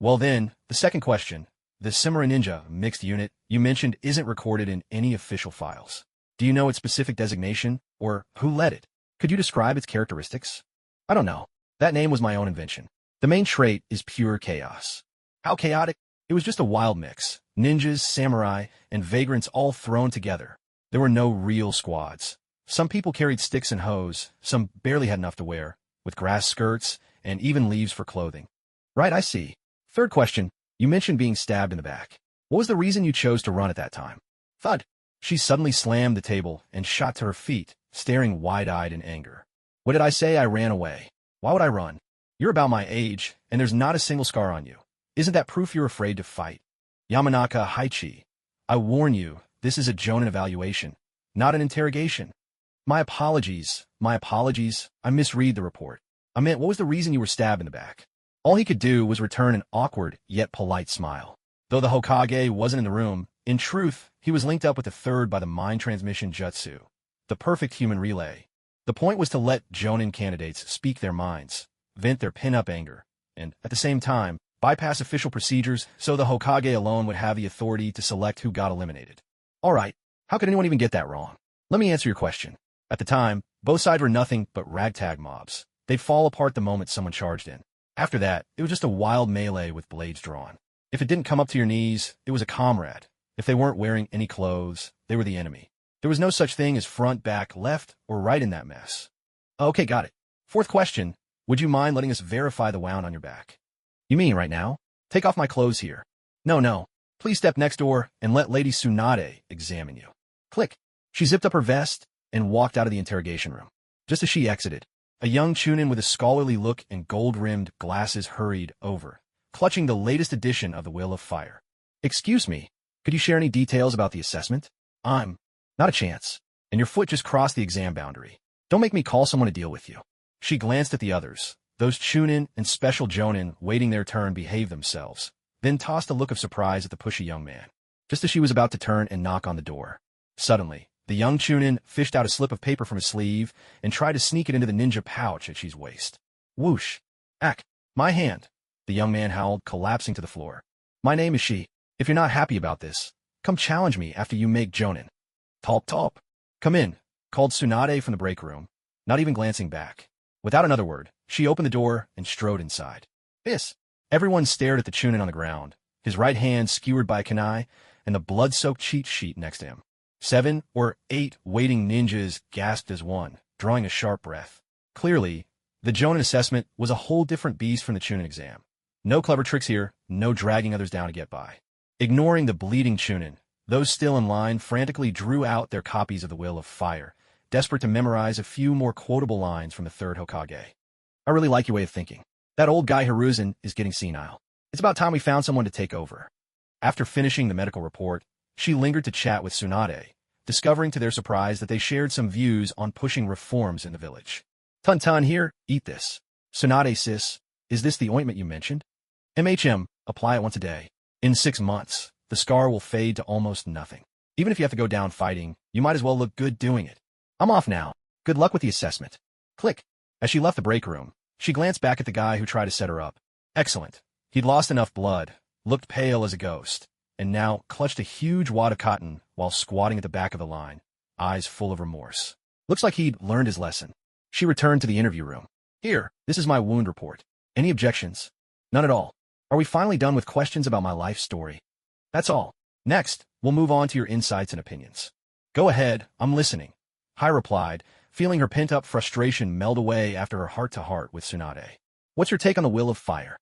Well then, the second question, the Samurai Ninja mixed unit you mentioned isn't recorded in any official files. Do you know its specific designation, or who led it? Could you describe its characteristics? I don't know. That name was my own invention. The main trait is pure chaos. How chaotic? It was just a wild mix. Ninjas, samurai, and vagrants all thrown together. There were no real squads. Some people carried sticks and hoes, some barely had enough to wear, with grass skirts, and even leaves for clothing. Right, I see. Third question, you mentioned being stabbed in the back. What was the reason you chose to run at that time? Thud. She suddenly slammed the table and shot to her feet, staring wide-eyed in anger. What did I say? I ran away. Why would I run? You're about my age, and there's not a single scar on you. Isn't that proof you're afraid to fight? Yamanaka Haichi, I warn you, this is a jonin evaluation, not an interrogation. My apologies. My apologies. I misread the report. I meant, what was the reason you were stabbed in the back? All he could do was return an awkward yet polite smile. Though the Hokage wasn't in the room, in truth, he was linked up with the third by the mind transmission Jutsu, the perfect human relay. The point was to let Jonin candidates speak their minds, vent their pin-up anger, and, at the same time, bypass official procedures so the Hokage alone would have the authority to select who got eliminated. All right, how could anyone even get that wrong? Let me answer your question. At the time, both sides were nothing but ragtag mobs. They'd fall apart the moment someone charged in. After that, it was just a wild melee with blades drawn. If it didn't come up to your knees, it was a comrade. If they weren't wearing any clothes, they were the enemy. There was no such thing as front, back, left, or right in that mess. Okay, got it. Fourth question, would you mind letting us verify the wound on your back? You mean right now? Take off my clothes here. No. Please step next door and let Lady Tsunade examine you. Click. She zipped up her vest and walked out of the interrogation room. Just as she exited, a young Chunin with a scholarly look and gold-rimmed glasses hurried over, clutching the latest edition of The Will of Fire. Excuse me, could you share any details about the assessment? Not a chance. And your foot just crossed the exam boundary. Don't make me call someone to deal with you. She glanced at the others. Those Chunin and special Jonin waiting their turn behaved themselves, then tossed a look of surprise at the pushy young man, just as she was about to turn and knock on the door. Suddenly, the young Chunin fished out a slip of paper from his sleeve and tried to sneak it into the ninja pouch at she's waist. Whoosh! Ack! My hand! The young man howled, collapsing to the floor. My name is Shi. If you're not happy about this, come challenge me after you make Jonin. Top. Come in, called Tsunade from the break room, not even glancing back. Without another word, she opened the door and strode inside. Hiss! Everyone stared at the Chunin on the ground, his right hand skewered by a kunai, and the blood-soaked cheat sheet next to him. 7 or 8 waiting ninjas gasped as one, drawing a sharp breath. Clearly, the Jonin assessment was a whole different beast from the Chunin exam. No clever tricks here, no dragging others down to get by. Ignoring the bleeding Chunin, those still in line frantically drew out their copies of The Will of Fire, desperate to memorize a few more quotable lines from the third Hokage. I really like your way of thinking. That old guy Hiruzen is getting senile. It's about time we found someone to take over. After finishing the medical report, she lingered to chat with Tsunade, discovering to their surprise that they shared some views on pushing reforms in the village. Tun here, eat this. Tsunade sis, is this the ointment you mentioned? Apply it once a day. In 6 months, the scar will fade to almost nothing. Even if you have to go down fighting, you might as well look good doing it. I'm off now. Good luck with the assessment. Click. As she left the break room, she glanced back at the guy who tried to set her up. Excellent. He'd lost enough blood, looked pale as a ghost, and now clutched a huge wad of cotton while squatting at the back of the line, eyes full of remorse. Looks like he'd learned his lesson. She returned to the interview room. Here, this is my wound report. Any objections? None at all. Are we finally done with questions about my life story? That's all. Next, we'll move on to your insights and opinions. Go ahead, I'm listening. Hai replied, feeling her pent-up frustration melt away after her heart-to-heart with Tsunade. What's your take on the Will of Fire?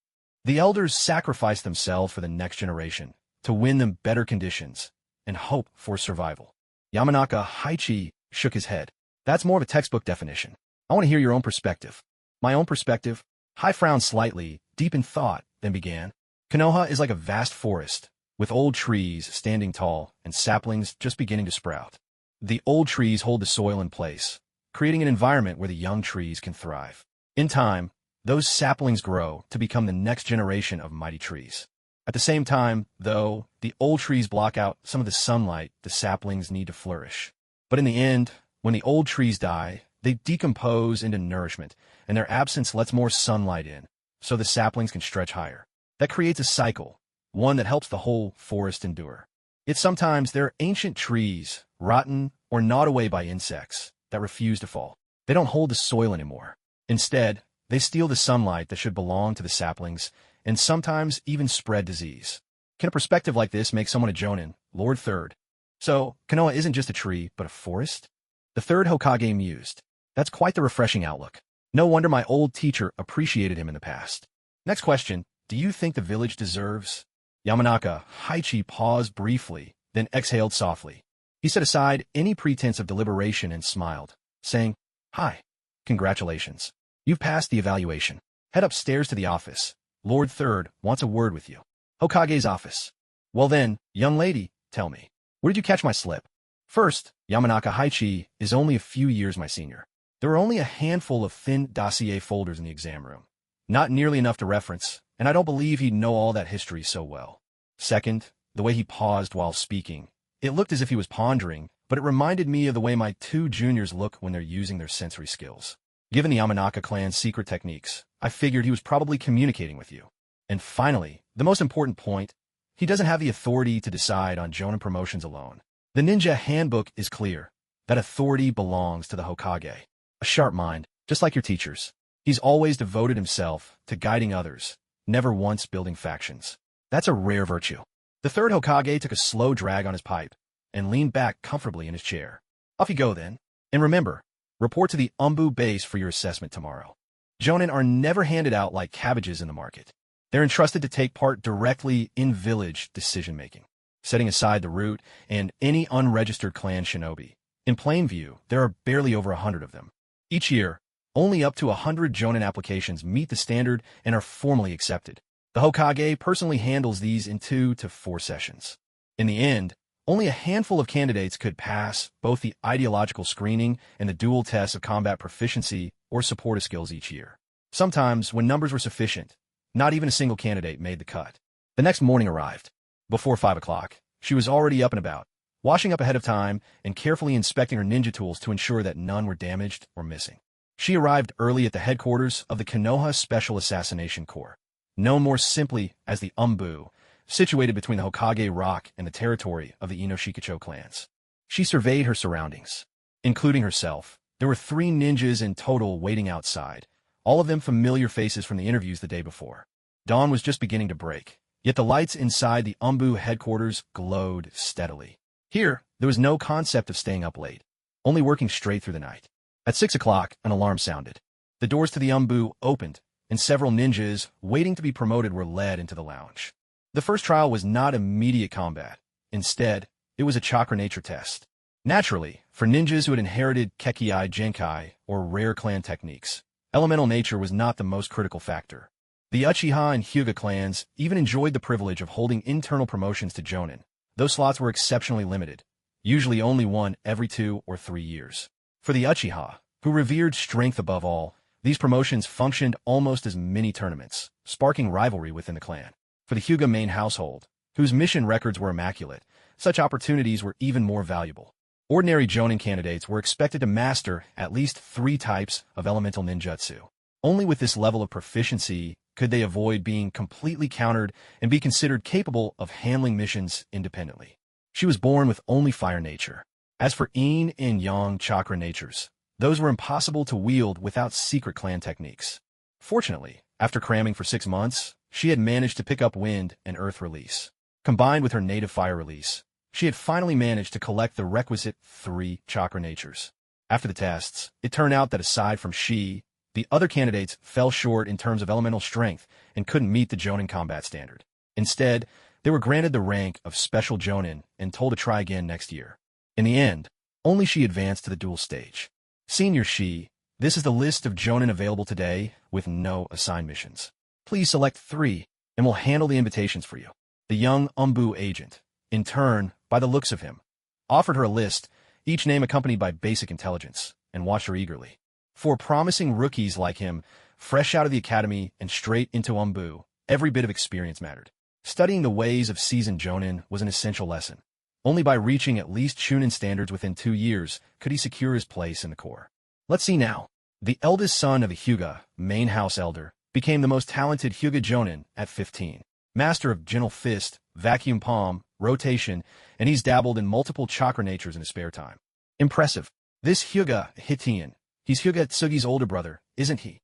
The elders sacrificed themselves for the next generation, to win them better conditions, and hope for survival. Yamanaka Haichi shook his head. That's more of a textbook definition. I want to hear your own perspective. My own perspective? Hai frowned slightly, deep in thought, then began. Konoha is like a vast forest, with old trees standing tall and saplings just beginning to sprout. The old trees hold the soil in place, creating an environment where the young trees can thrive. In time, those saplings grow to become the next generation of mighty trees. At the same time, though, the old trees block out some of the sunlight the saplings need to flourish. But in the end, when the old trees die, they decompose into nourishment, and their absence lets more sunlight in, so the saplings can stretch higher. That creates a cycle, one that helps the whole forest endure. Yet sometimes there are ancient trees, rotten or gnawed away by insects, that refuse to fall. They don't hold the soil anymore. Instead, they steal the sunlight that should belong to the saplings, and sometimes even spread disease. Can a perspective like this make someone a Jonin, Lord Third? So, Konoha isn't just a tree, but a forest? The third Hokage mused. That's quite the refreshing outlook. No wonder my old teacher appreciated him in the past. Next question, do you think the village deserves? Yamanaka Haichi paused briefly, then exhaled softly. He set aside any pretense of deliberation and smiled, saying, Hi, congratulations. You've passed the evaluation. Head upstairs to the office. Lord Third wants a word with you. Hokage's office. Well then, young lady, tell me, where did you catch my slip? First, Yamanaka Haichi is only a few years my senior. There were only a handful of thin dossier folders in the exam room. Not nearly enough to reference, and I don't believe he'd know all that history so well. Second, the way he paused while speaking. It looked as if he was pondering, but it reminded me of the way my two juniors look when they're using their sensory skills. Given the Yamanaka clan's secret techniques, I figured he was probably communicating with you. And finally, the most important point, he doesn't have the authority to decide on Jonin promotions alone. The ninja handbook is clear. That authority belongs to the Hokage. A sharp mind, just like your teachers. He's always devoted himself to guiding others, never once building factions. That's a rare virtue. The third Hokage took a slow drag on his pipe and leaned back comfortably in his chair. Off you go then. And remember, report to the Umbu base for your assessment tomorrow. Jonin are never handed out like cabbages in the market. They're entrusted to take part directly in village decision-making, setting aside the root and any unregistered clan shinobi. In plain view, there are barely over 100 of them. Each year, only up to 100 Jonin applications meet the standard and are formally accepted. The Hokage personally handles these in 2 to 4 sessions. In the end, only a handful of candidates could pass both the ideological screening and the dual tests of combat proficiency or supportive skills each year. Sometimes, when numbers were sufficient, not even a single candidate made the cut. The next morning arrived. Before 5 o'clock, she was already up and about, washing up ahead of time and carefully inspecting her ninja tools to ensure that none were damaged or missing. She arrived early at the headquarters of the Konoha Special Assassination Corps, known more simply as the Umbu, situated between the Hokage Rock and the territory of the Inoshikacho clans. She surveyed her surroundings. Including herself, there were 3 ninjas in total waiting outside, all of them familiar faces from the interviews the day before. Dawn was just beginning to break, yet the lights inside the Umbu headquarters glowed steadily. Here, there was no concept of staying up late, only working straight through the night. At 6 o'clock, an alarm sounded. The doors to the Umbu opened, and several ninjas, waiting to be promoted, were led into the lounge. The first trial was not immediate combat. Instead, it was a chakra nature test. Naturally, for ninjas who had inherited Kekkei Genkai, or rare clan techniques, elemental nature was not the most critical factor. The Uchiha and Hyuga clans even enjoyed the privilege of holding internal promotions to Jonin. Those slots were exceptionally limited, usually only one every 2 or 3 years. For the Uchiha, who revered strength above all, these promotions functioned almost as mini-tournaments, sparking rivalry within the clan. For the Hyuga main household, whose mission records were immaculate, such opportunities were even more valuable. Ordinary Jonin candidates were expected to master at least 3 types of elemental ninjutsu. Only with this level of proficiency could they avoid being completely countered and be considered capable of handling missions independently. She was born with only fire nature. As for yin and yang chakra natures, those were impossible to wield without secret clan techniques. Fortunately, after cramming for 6 months, she had managed to pick up wind and earth release. Combined with her native fire release, she had finally managed to collect the requisite 3 chakra natures. After the tests, it turned out that aside from she, the other candidates fell short in terms of elemental strength and couldn't meet the Jonin combat standard. Instead, they were granted the rank of Special Jonin and told to try again next year. In the end, only she advanced to the duel stage. Senior Shi, this is the list of Jonin available today with no assigned missions. Please select 3, and we'll handle the invitations for you. The young Umbu agent, in turn, by the looks of him, offered her a list, each name accompanied by basic intelligence, and watched her eagerly. For promising rookies like him, fresh out of the academy and straight into Umbu, every bit of experience mattered. Studying the ways of seasoned Jonin was an essential lesson. Only by reaching at least Chunin standards within 2 years could he secure his place in the Corps. Let's see now. The eldest son of the Hyuga, main house elder, became the most talented Hyuga Jonin at 15. Master of Gentle Fist, Vacuum Palm, Rotation, and he's dabbled in multiple chakra natures in his spare time. Impressive. This Hyuga Hitian, he's Hyuga Tsugi's older brother, isn't he?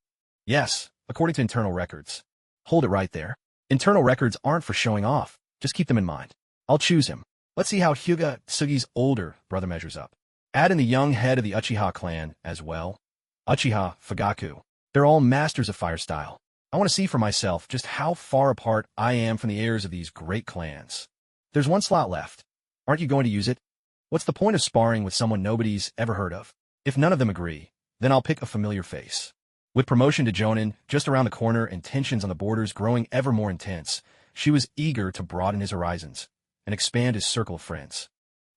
Yes, according to internal records. Hold it right there. Internal records aren't for showing off. Just keep them in mind. I'll choose him. Let's see how Hyuga Tsugi's older brother measures up. Add in the young head of the Uchiha clan as well. Uchiha, Fugaku. They're all masters of fire style. I want to see for myself just how far apart I am from the heirs of these great clans. There's 1 slot left. Aren't you going to use it? What's the point of sparring with someone nobody's ever heard of? If none of them agree, then I'll pick a familiar face. With promotion to Jonin just around the corner and tensions on the borders growing ever more intense, she was eager to broaden his horizons and expand his circle of friends.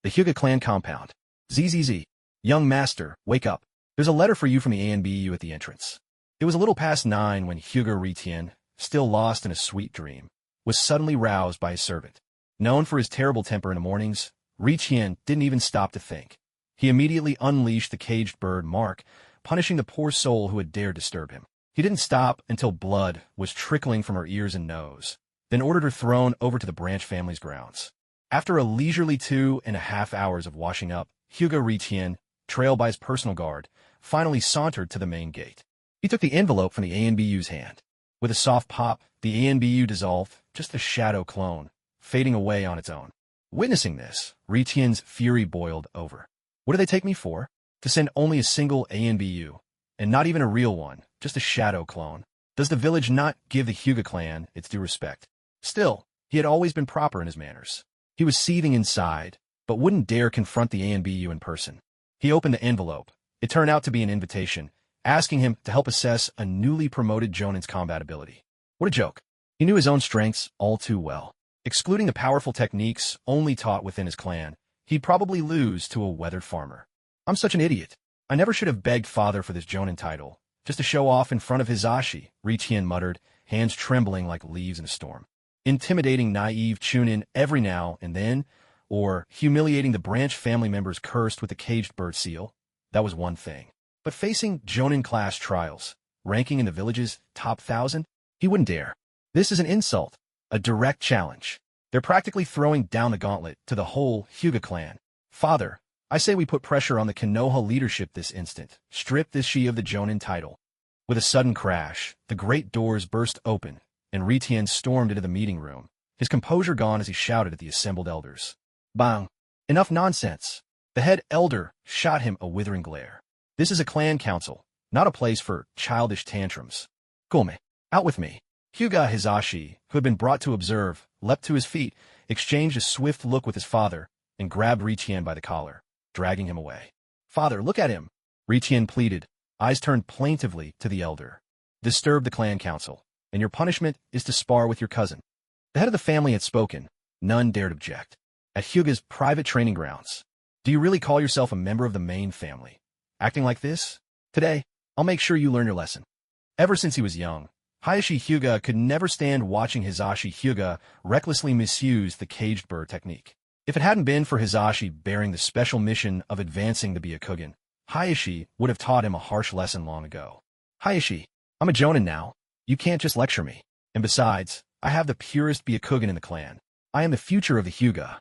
The Hyuga clan compound. ZZZ. Young master, wake up. There's a letter for you from the ANBU at the entrance. It was a little past 9 when Hyuga Ritien, still lost in a sweet dream, was suddenly roused by his servant. Known for his terrible temper in the mornings, Ritien didn't even stop to think. He immediately unleashed the caged bird Mark, punishing the poor soul who had dared disturb him. He didn't stop until blood was trickling from her ears and nose, then ordered her thrown over to the Branch family's grounds. After a leisurely 2.5 hours of washing up, Hyuga Ritien, trailed by his personal guard, finally sauntered to the main gate. He took the envelope from the ANBU's hand. With a soft pop, the ANBU dissolved, just a shadow clone, fading away on its own. Witnessing this, Ritien's fury boiled over. What do they take me for? To send only a single ANBU, and not even a real one, just a shadow clone. Does the village not give the Hyuga clan its due respect? Still, he had always been proper in his manners. He was seething inside, but wouldn't dare confront the ANBU in person. He opened the envelope. It turned out to be an invitation, asking him to help assess a newly promoted Jonin's combat ability. What a joke. He knew his own strengths all too well. Excluding the powerful techniques only taught within his clan, he'd probably lose to a weathered farmer. I'm such an idiot. I never should have begged father for this Jonin title, just to show off in front of Hizashi, Ritien muttered, hands trembling like leaves in a storm. Intimidating naive Chunin every now and then, or humiliating the Branch family members cursed with the caged bird seal, that was one thing. But facing Jonin class trials, ranking in the village's top 1,000, he wouldn't dare. This is an insult, a direct challenge. They're practically throwing down the gauntlet to the whole Hyuga clan. Father, I say we put pressure on the Konoha leadership this instant. Strip this she of the Jonin title. With a sudden crash, the great doors burst open, and Ritien stormed into the meeting room, his composure gone as he shouted at the assembled elders. Bang! Enough nonsense! The head elder shot him a withering glare. This is a clan council, not a place for childish tantrums. Kome, out with me. Hyuga Hizashi, who had been brought to observe, leapt to his feet, exchanged a swift look with his father, and grabbed Ritien by the collar, dragging him away. Father, look at him! Ritien pleaded, eyes turned plaintively to the elder. Disturb the clan council, and your punishment is to spar with your cousin. The head of the family had spoken. None dared object. At Hyuga's private training grounds. Do you really call yourself a member of the main family? Acting like this? Today, I'll make sure you learn your lesson. Ever since he was young, Hayashi Hyuga could never stand watching Hizashi Hyuga recklessly misuse the caged bird technique. If it hadn't been for Hizashi bearing the special mission of advancing the Byakugan, Hayashi would have taught him a harsh lesson long ago. Hayashi, I'm a Jonin now. You can't just lecture me. And besides, I have the purest Byakugan in the clan. I am the future of the Hyuga.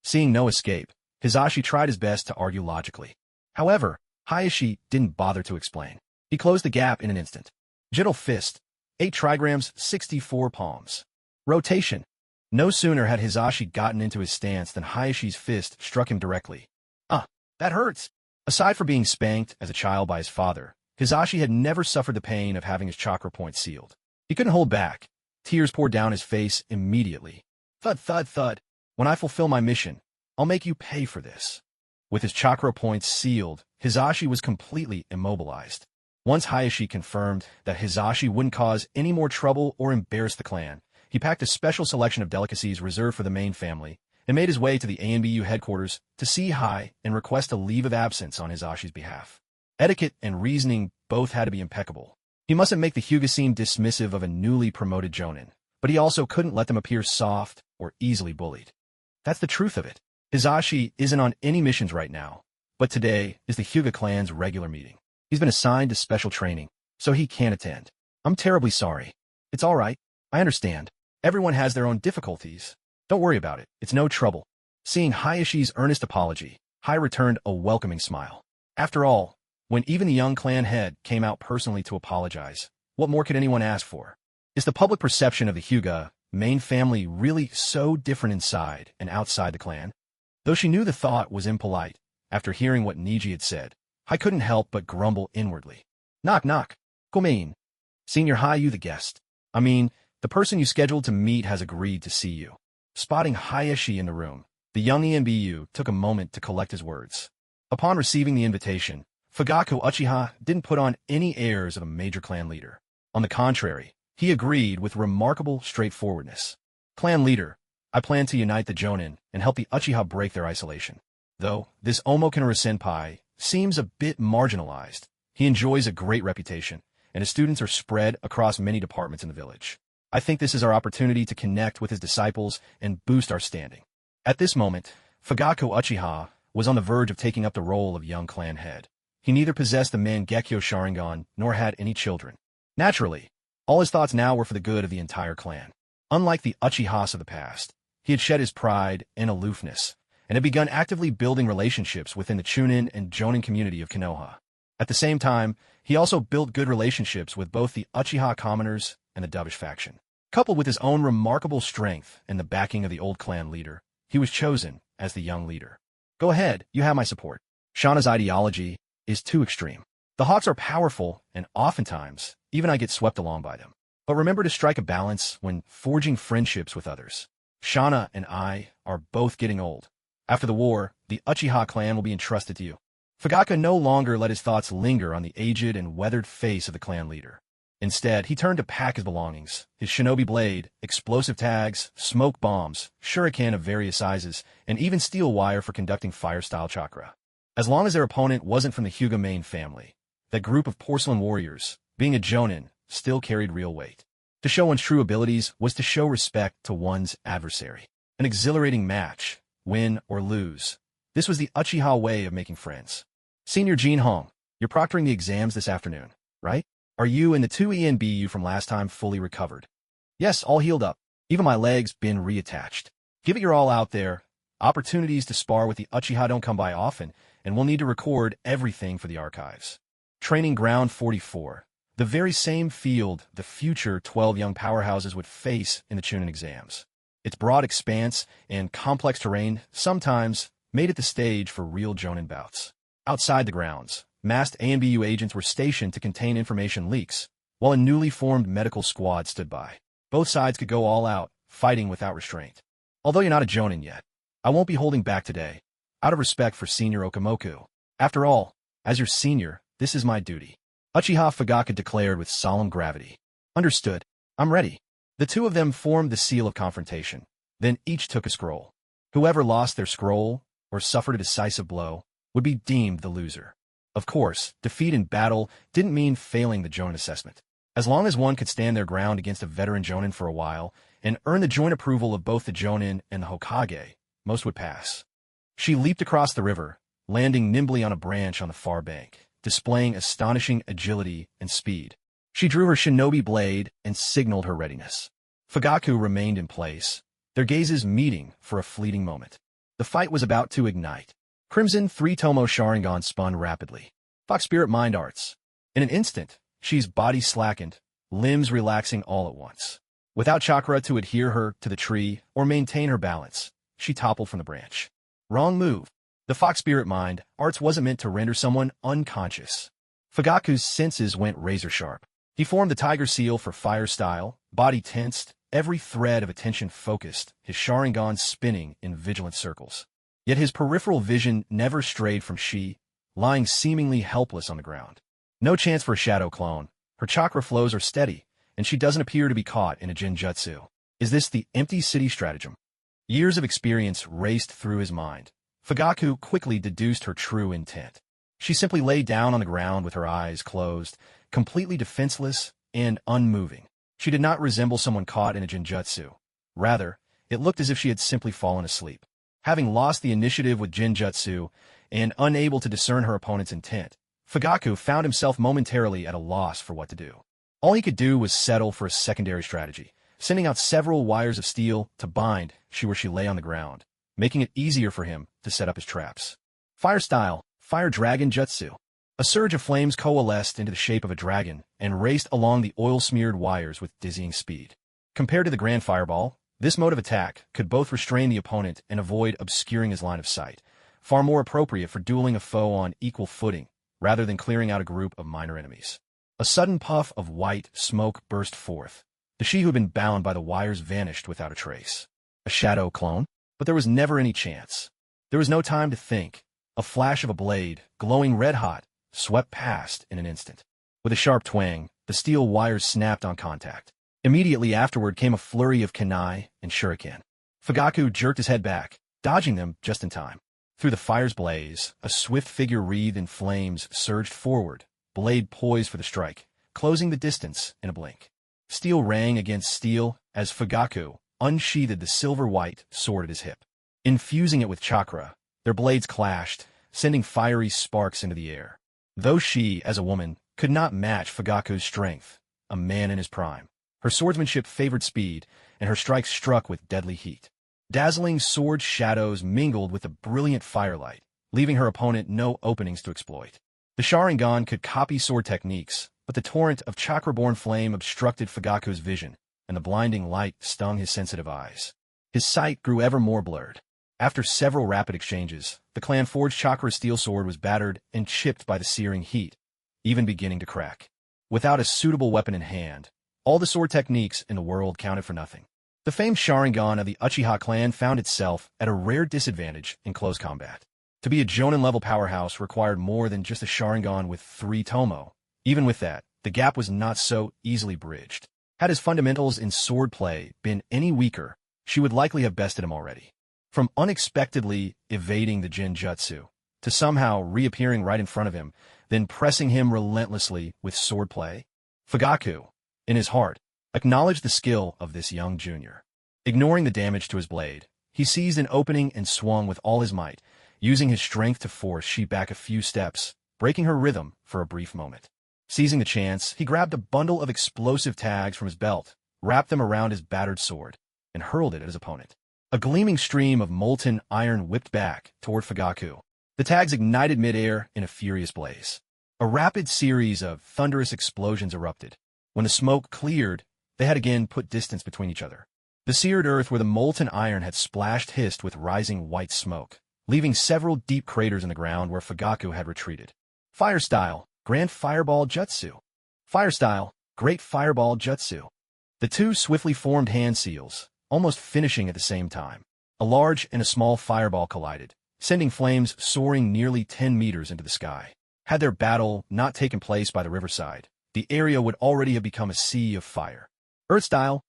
Seeing no escape, Hizashi tried his best to argue logically. However, Hayashi didn't bother to explain. He closed the gap in an instant. Gentle fist, 8 trigrams, 64 palms. Rotation. No sooner had Hizashi gotten into his stance than Hayashi's fist struck him directly. That hurts. Aside from being spanked as a child by his father, Hizashi had never suffered the pain of having his chakra point sealed. He couldn't hold back. Tears poured down his face immediately. Thud, thud, thud. When I fulfill my mission, I'll make you pay for this. With his chakra points sealed, Hizashi was completely immobilized. Once Hayashi confirmed that Hizashi wouldn't cause any more trouble or embarrass the clan, he packed a special selection of delicacies reserved for the main family and made his way to the ANBU headquarters to see Hai and request a leave of absence on Hizashi's behalf. Etiquette and reasoning both had to be impeccable. He mustn't make the Hyuga seem dismissive of a newly promoted Jonin, but he also couldn't let them appear soft or easily bullied. That's the truth of it. Hizashi isn't on any missions right now, but today is the Hyuga clan's regular meeting. He's been assigned to special training, so he can't attend. I'm terribly sorry. It's all right. I understand. Everyone has their own difficulties. Don't worry about it. It's no trouble. Seeing Hayashi's earnest apology, Hai returned a welcoming smile. After all, when even the young clan head came out personally to apologize, what more could anyone ask for? Is the public perception of the Hyuga main family really so different inside and outside the clan? Though she knew the thought was impolite, after hearing what Niji had said, I couldn't help but grumble inwardly. Knock, knock. Komein. Senior Hai, you the guest. I mean, the person you scheduled to meet has agreed to see you. Spotting Hayashi in the room, the young EMBU took a moment to collect his words. Upon receiving the invitation, Fugaku Uchiha didn't put on any airs of a major clan leader. On the contrary, he agreed with remarkable straightforwardness. Clan leader, I plan to unite the Jonin and help the Uchiha break their isolation. Though, this Omokanara senpai seems a bit marginalized. He enjoys a great reputation, and his students are spread across many departments in the village. I think this is our opportunity to connect with his disciples and boost our standing. At this moment, Fugaku Uchiha was on the verge of taking up the role of young clan head. He neither possessed the Mangekyo Sharingan nor had any children. Naturally, all his thoughts now were for the good of the entire clan. Unlike the Uchihas of the past, he had shed his pride and aloofness, and had begun actively building relationships within the Chunin and Jonin community of Konoha. At the same time, he also built good relationships with both the Uchiha commoners and the dovish faction. Coupled with his own remarkable strength and the backing of the old clan leader, he was chosen as the young leader. Go ahead, you have my support. Shauna's ideology is too extreme. The Hawks are powerful, and oftentimes, even I get swept along by them. But remember to strike a balance when forging friendships with others. Shauna and I are both getting old. After the war, the Uchiha clan will be entrusted to you. Fugaku no longer let his thoughts linger on the aged and weathered face of the clan leader. Instead, he turned to pack his belongings, his shinobi blade, explosive tags, smoke bombs, shuriken of various sizes, and even steel wire for conducting fire-style chakra. As long as their opponent wasn't from the Hyuga main family, that group of porcelain warriors, being a jonin, still carried real weight. To show one's true abilities was to show respect to one's adversary. An exhilarating match, win or lose. This was the Uchiha way of making friends. Senior Jin Hong, you're proctoring the exams this afternoon, right? Are you and the 2 ENBU from last time fully recovered? Yes, all healed up. Even my legs been reattached. Give it your all out there. Opportunities to spar with the Uchiha don't come by often, and we'll need to record everything for the archives. Training Ground 44. The very same field the future 12 young powerhouses would face in the Chunin exams. Its broad expanse and complex terrain sometimes made it the stage for real jonin bouts. Outside the grounds, masked ANBU agents were stationed to contain information leaks, while a newly formed medical squad stood by. Both sides could go all out, fighting without restraint. Although you're not a jonin yet, I won't be holding back today, out of respect for Senior Okamoku. After all, as your senior, this is my duty. Uchiha Fugaku declared with solemn gravity. Understood. I'm ready. The two of them formed the seal of confrontation. Then each took a scroll. Whoever lost their scroll, or suffered a decisive blow, would be deemed the loser. Of course, defeat in battle didn't mean failing the jonin assessment. As long as one could stand their ground against a veteran jonin for a while, and earn the joint approval of both the jonin and the Hokage, most would pass. She leaped across the river, landing nimbly on a branch on the far bank, displaying astonishing agility and speed. She drew her shinobi blade and signaled her readiness. Fugaku remained in place, their gazes meeting for a fleeting moment. The fight was about to ignite. Crimson 3-Tomo Sharingan spun rapidly. Fox Spirit Mind Arts. In an instant, she's body slackened, limbs relaxing all at once. Without chakra to adhere her to the tree or maintain her balance, she toppled from the branch. Wrong move. The Fox Spirit Mind Arts wasn't meant to render someone unconscious. Fugaku's senses went razor sharp. He formed the Tiger Seal for fire style, body tensed, every thread of attention focused, his Sharingan spinning in vigilant circles. Yet his peripheral vision never strayed from she, lying seemingly helpless on the ground. No chance for a shadow clone. Her chakra flows are steady, and she doesn't appear to be caught in a Jinjutsu. Is this the empty city stratagem? Years of experience raced through his mind. Fugaku quickly deduced her true intent. She simply lay down on the ground with her eyes closed, completely defenseless and unmoving. She did not resemble someone caught in a Jinjutsu. Rather, it looked as if she had simply fallen asleep. Having lost the initiative with Jinjutsu and unable to discern her opponent's intent, Fugaku found himself momentarily at a loss for what to do. All he could do was settle for a secondary strategy, sending out several wires of steel to bind she where she lay on the ground, making it easier for him to set up his traps. Fire style, Fire Dragon Jutsu. A surge of flames coalesced into the shape of a dragon and raced along the oil-smeared wires with dizzying speed. Compared to the Grand Fireball, this mode of attack could both restrain the opponent and avoid obscuring his line of sight, far more appropriate for dueling a foe on equal footing, rather than clearing out a group of minor enemies. A sudden puff of white smoke burst forth. The she who had been bound by the wires vanished without a trace. A shadow clone? But there was never any chance. There was no time to think. A flash of a blade, glowing red-hot, swept past in an instant. With a sharp twang, the steel wires snapped on contact. Immediately afterward came a flurry of kunai and shuriken. Fugaku jerked his head back, dodging them just in time. Through the fire's blaze, a swift figure wreathed in flames surged forward, blade poised for the strike, closing the distance in a blink. Steel rang against steel as Fugaku unsheathed the silver-white sword at his hip. Infusing it with chakra, their blades clashed, sending fiery sparks into the air. Though she, as a woman, could not match Fugaku's strength, a man in his prime, her swordsmanship favored speed, and her strikes struck with deadly heat. Dazzling sword shadows mingled with the brilliant firelight, leaving her opponent no openings to exploit. The Sharingan could copy sword techniques, but the torrent of chakra-born flame obstructed Fugaku's vision, and the blinding light stung his sensitive eyes. His sight grew ever more blurred. After several rapid exchanges, the clan-forged chakra steel sword was battered and chipped by the searing heat, even beginning to crack. Without a suitable weapon in hand, all the sword techniques in the world counted for nothing. The famed Sharingan of the Uchiha clan found itself at a rare disadvantage in close combat. To be a Jonin-level powerhouse required more than just a Sharingan with 3 tomo. Even with that, the gap was not so easily bridged. Had his fundamentals in swordplay been any weaker, she would likely have bested him already. From unexpectedly evading the Jutsu, to somehow reappearing right in front of him, then pressing him relentlessly with swordplay, Fugaku, in his heart, acknowledged the skill of this young junior. Ignoring the damage to his blade, he seized an opening and swung with all his might, using his strength to force she back a few steps, breaking her rhythm for a brief moment. Seizing the chance, he grabbed a bundle of explosive tags from his belt, wrapped them around his battered sword, and hurled it at his opponent. A gleaming stream of molten iron whipped back toward Fugaku. The tags ignited midair in a furious blaze. A rapid series of thunderous explosions erupted. When the smoke cleared, they had again put distance between each other. The seared earth where the molten iron had splashed hissed with rising white smoke, leaving several deep craters in the ground where Fugaku had retreated. Fire style, Grand Fireball Jutsu. Fire style, Great Fireball Jutsu. The two swiftly formed hand seals, almost finishing at the same time. A large and a small fireball collided, sending flames soaring nearly 10 meters into the sky. Had their battle not taken place by the riverside, the area would already have become a sea of fire. Earth style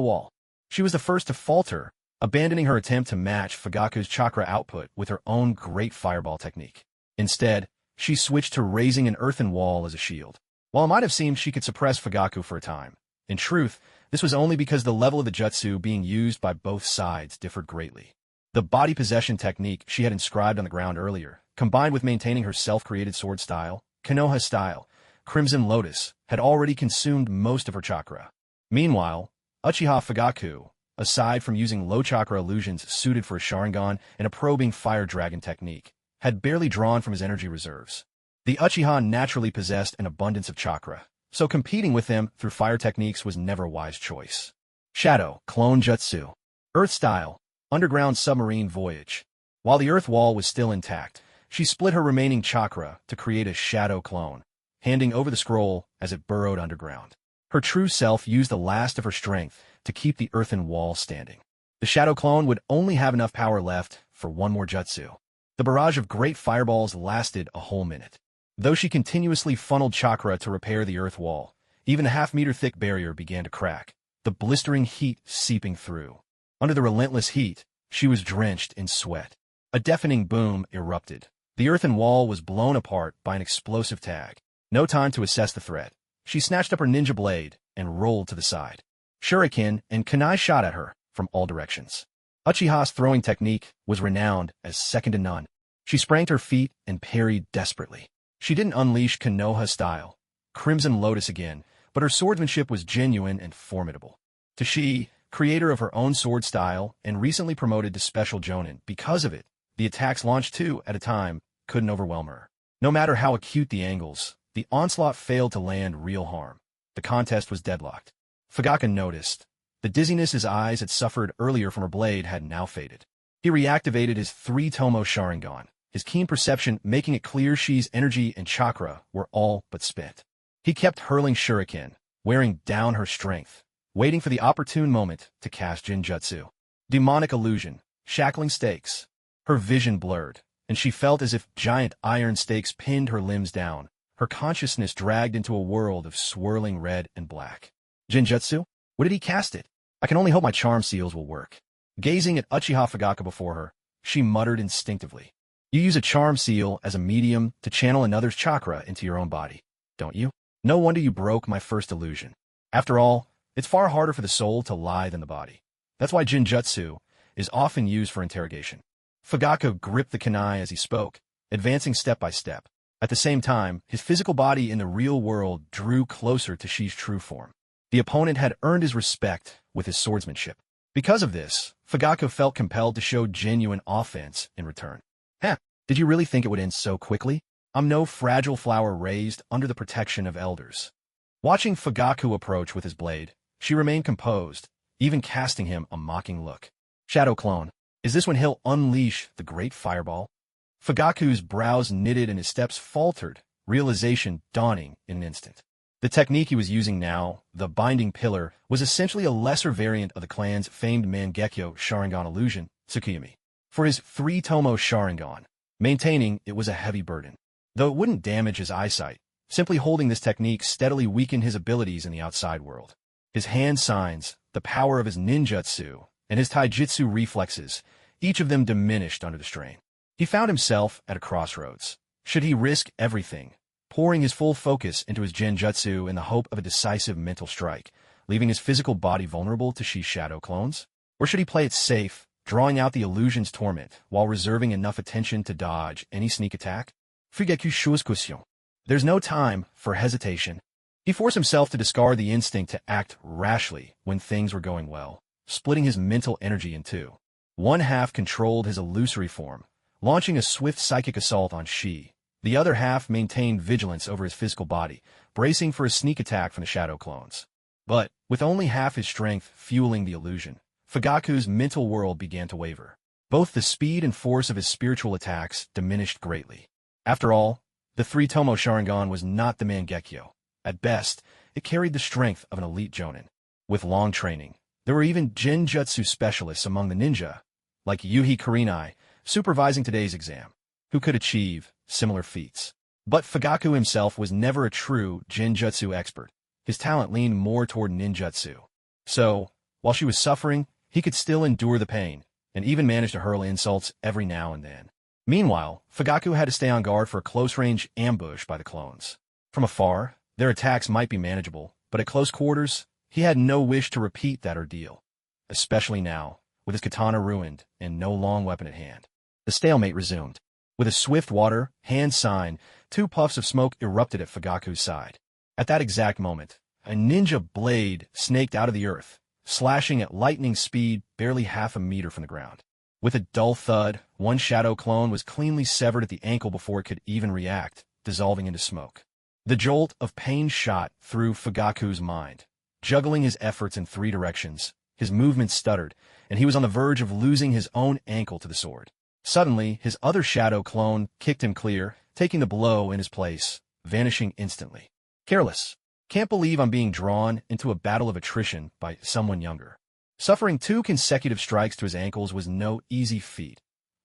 wall. She was the first to falter, abandoning her attempt to match Fugaku's chakra output with her own great fireball technique. Instead, she switched to raising an earthen wall as a shield. While it might have seemed she could suppress Fugaku for a time, in truth, this was only because the level of the jutsu being used by both sides differed greatly. The body possession technique she had inscribed on the ground earlier, combined with maintaining her self-created sword style, Konoha style, Crimson Lotus, had already consumed most of her chakra. Meanwhile, Uchiha Fugaku, aside from using low chakra illusions suited for a Sharingan and a probing fire dragon technique, had barely drawn from his energy reserves. The Uchiha naturally possessed an abundance of chakra, so competing with them through fire techniques was never a wise choice. Shadow, Clone Jutsu. Earth style, Underground Submarine Voyage. While the earth wall was still intact, she split her remaining chakra to create a shadow clone, handing over the scroll as it burrowed underground. Her true self used the last of her strength to keep the earthen wall standing. The shadow clone would only have enough power left for one more jutsu. The barrage of great fireballs lasted a whole minute. Though she continuously funneled chakra to repair the earth wall, even the half-meter-thick barrier began to crack, the blistering heat seeping through. Under the relentless heat, she was drenched in sweat. A deafening boom erupted. The earthen wall was blown apart by an explosive tag. No time to assess the threat. She snatched up her ninja blade and rolled to the side. Shuriken and kunai shot at her from all directions. Uchiha's throwing technique was renowned as second to none. She sprang to her feet and parried desperately. She didn't unleash Konoha style, Crimson Lotus again, but her swordsmanship was genuine and formidable. Tashi, creator of her own sword style and recently promoted to Special Jonin, because of it, the attacks launched 2 at a time couldn't overwhelm her. No matter how acute the angles, the onslaught failed to land real harm. The contest was deadlocked. Fugaku noticed. The dizziness his eyes had suffered earlier from her blade had now faded. He reactivated his 3-tomo Sharingan, his keen perception making it clear she's energy and chakra were all but spent. He kept hurling shuriken, wearing down her strength, waiting for the opportune moment to cast Jinjutsu. Demonic illusion, shackling stakes. Her vision blurred, and she felt as if giant iron stakes pinned her limbs down, her consciousness dragged into a world of swirling red and black. Jinjutsu? What did he cast it? I can only hope my charm seals will work. Gazing at Uchiha Fugaku before her, she muttered instinctively. You use a charm seal as a medium to channel another's chakra into your own body, don't you? No wonder you broke my first illusion. After all, it's far harder for the soul to lie than the body. That's why Jinjutsu is often used for interrogation. Fugaku gripped the kunai as he spoke, advancing step by step. At the same time, his physical body in the real world drew closer to Shi's true form. The opponent had earned his respect with his swordsmanship. Because of this, Fugaku felt compelled to show genuine offense in return. Heh, did you really think it would end so quickly? I'm no fragile flower raised under the protection of elders. Watching Fugaku approach with his blade, she remained composed, even casting him a mocking look. Shadow clone, is this when he'll unleash the great fireball? Fugaku's brows knitted and his steps faltered, realization dawning in an instant. The technique he was using now, the binding pillar, was essentially a lesser variant of the clan's famed Mangekyo Sharingan illusion, Tsukuyomi. For his 3-tomo Sharingan, maintaining it was a heavy burden. Though it wouldn't damage his eyesight, simply holding this technique steadily weakened his abilities in the outside world. His hand signs, the power of his ninjutsu, and his taijutsu reflexes, each of them diminished under the strain. He found himself at a crossroads. Should he risk everything, pouring his full focus into his genjutsu in the hope of a decisive mental strike, leaving his physical body vulnerable to Shi's shadow clones? Or should he play it safe, drawing out the illusion's torment while reserving enough attention to dodge any sneak attack? Fugaku chose caution. There's no time for hesitation. He forced himself to discard the instinct to act rashly when things were going well, splitting his mental energy in two. One half controlled his illusory form, launching a swift psychic assault on Shi. The other half maintained vigilance over his physical body, bracing for a sneak attack from the shadow clones. But, with only half his strength fueling the illusion, Fugaku's mental world began to waver. Both the speed and force of his spiritual attacks diminished greatly. After all, the 3-tomo Sharingan was not the Mangekyo. At best, it carried the strength of an elite jonin. With long training, there were even genjutsu specialists among the ninja, like Yuhi Kurenai, supervising today's exam, who could achieve similar feats. But Fugaku himself was never a true genjutsu expert. His talent leaned more toward ninjutsu. So, while she was suffering, he could still endure the pain, and even manage to hurl insults every now and then. Meanwhile, Fugaku had to stay on guard for a close-range ambush by the clones. From afar, their attacks might be manageable, but at close quarters, he had no wish to repeat that ordeal. Especially now, with his katana ruined and no long weapon at hand. The stalemate resumed. With a swift water, hand sign, 2 puffs of smoke erupted at Fugaku's side. At that exact moment, a ninja blade snaked out of the earth, slashing at lightning speed barely half a meter from the ground. With a dull thud, one shadow clone was cleanly severed at the ankle before it could even react, dissolving into smoke. The jolt of pain shot through Fugaku's mind. Juggling his efforts in 3 directions, his movements stuttered, and he was on the verge of losing his own ankle to the sword. Suddenly, his other shadow clone kicked him clear, taking the blow in his place, vanishing instantly. Careless. Can't believe I'm being drawn into a battle of attrition by someone younger. Suffering 2 consecutive strikes to his ankles was no easy feat.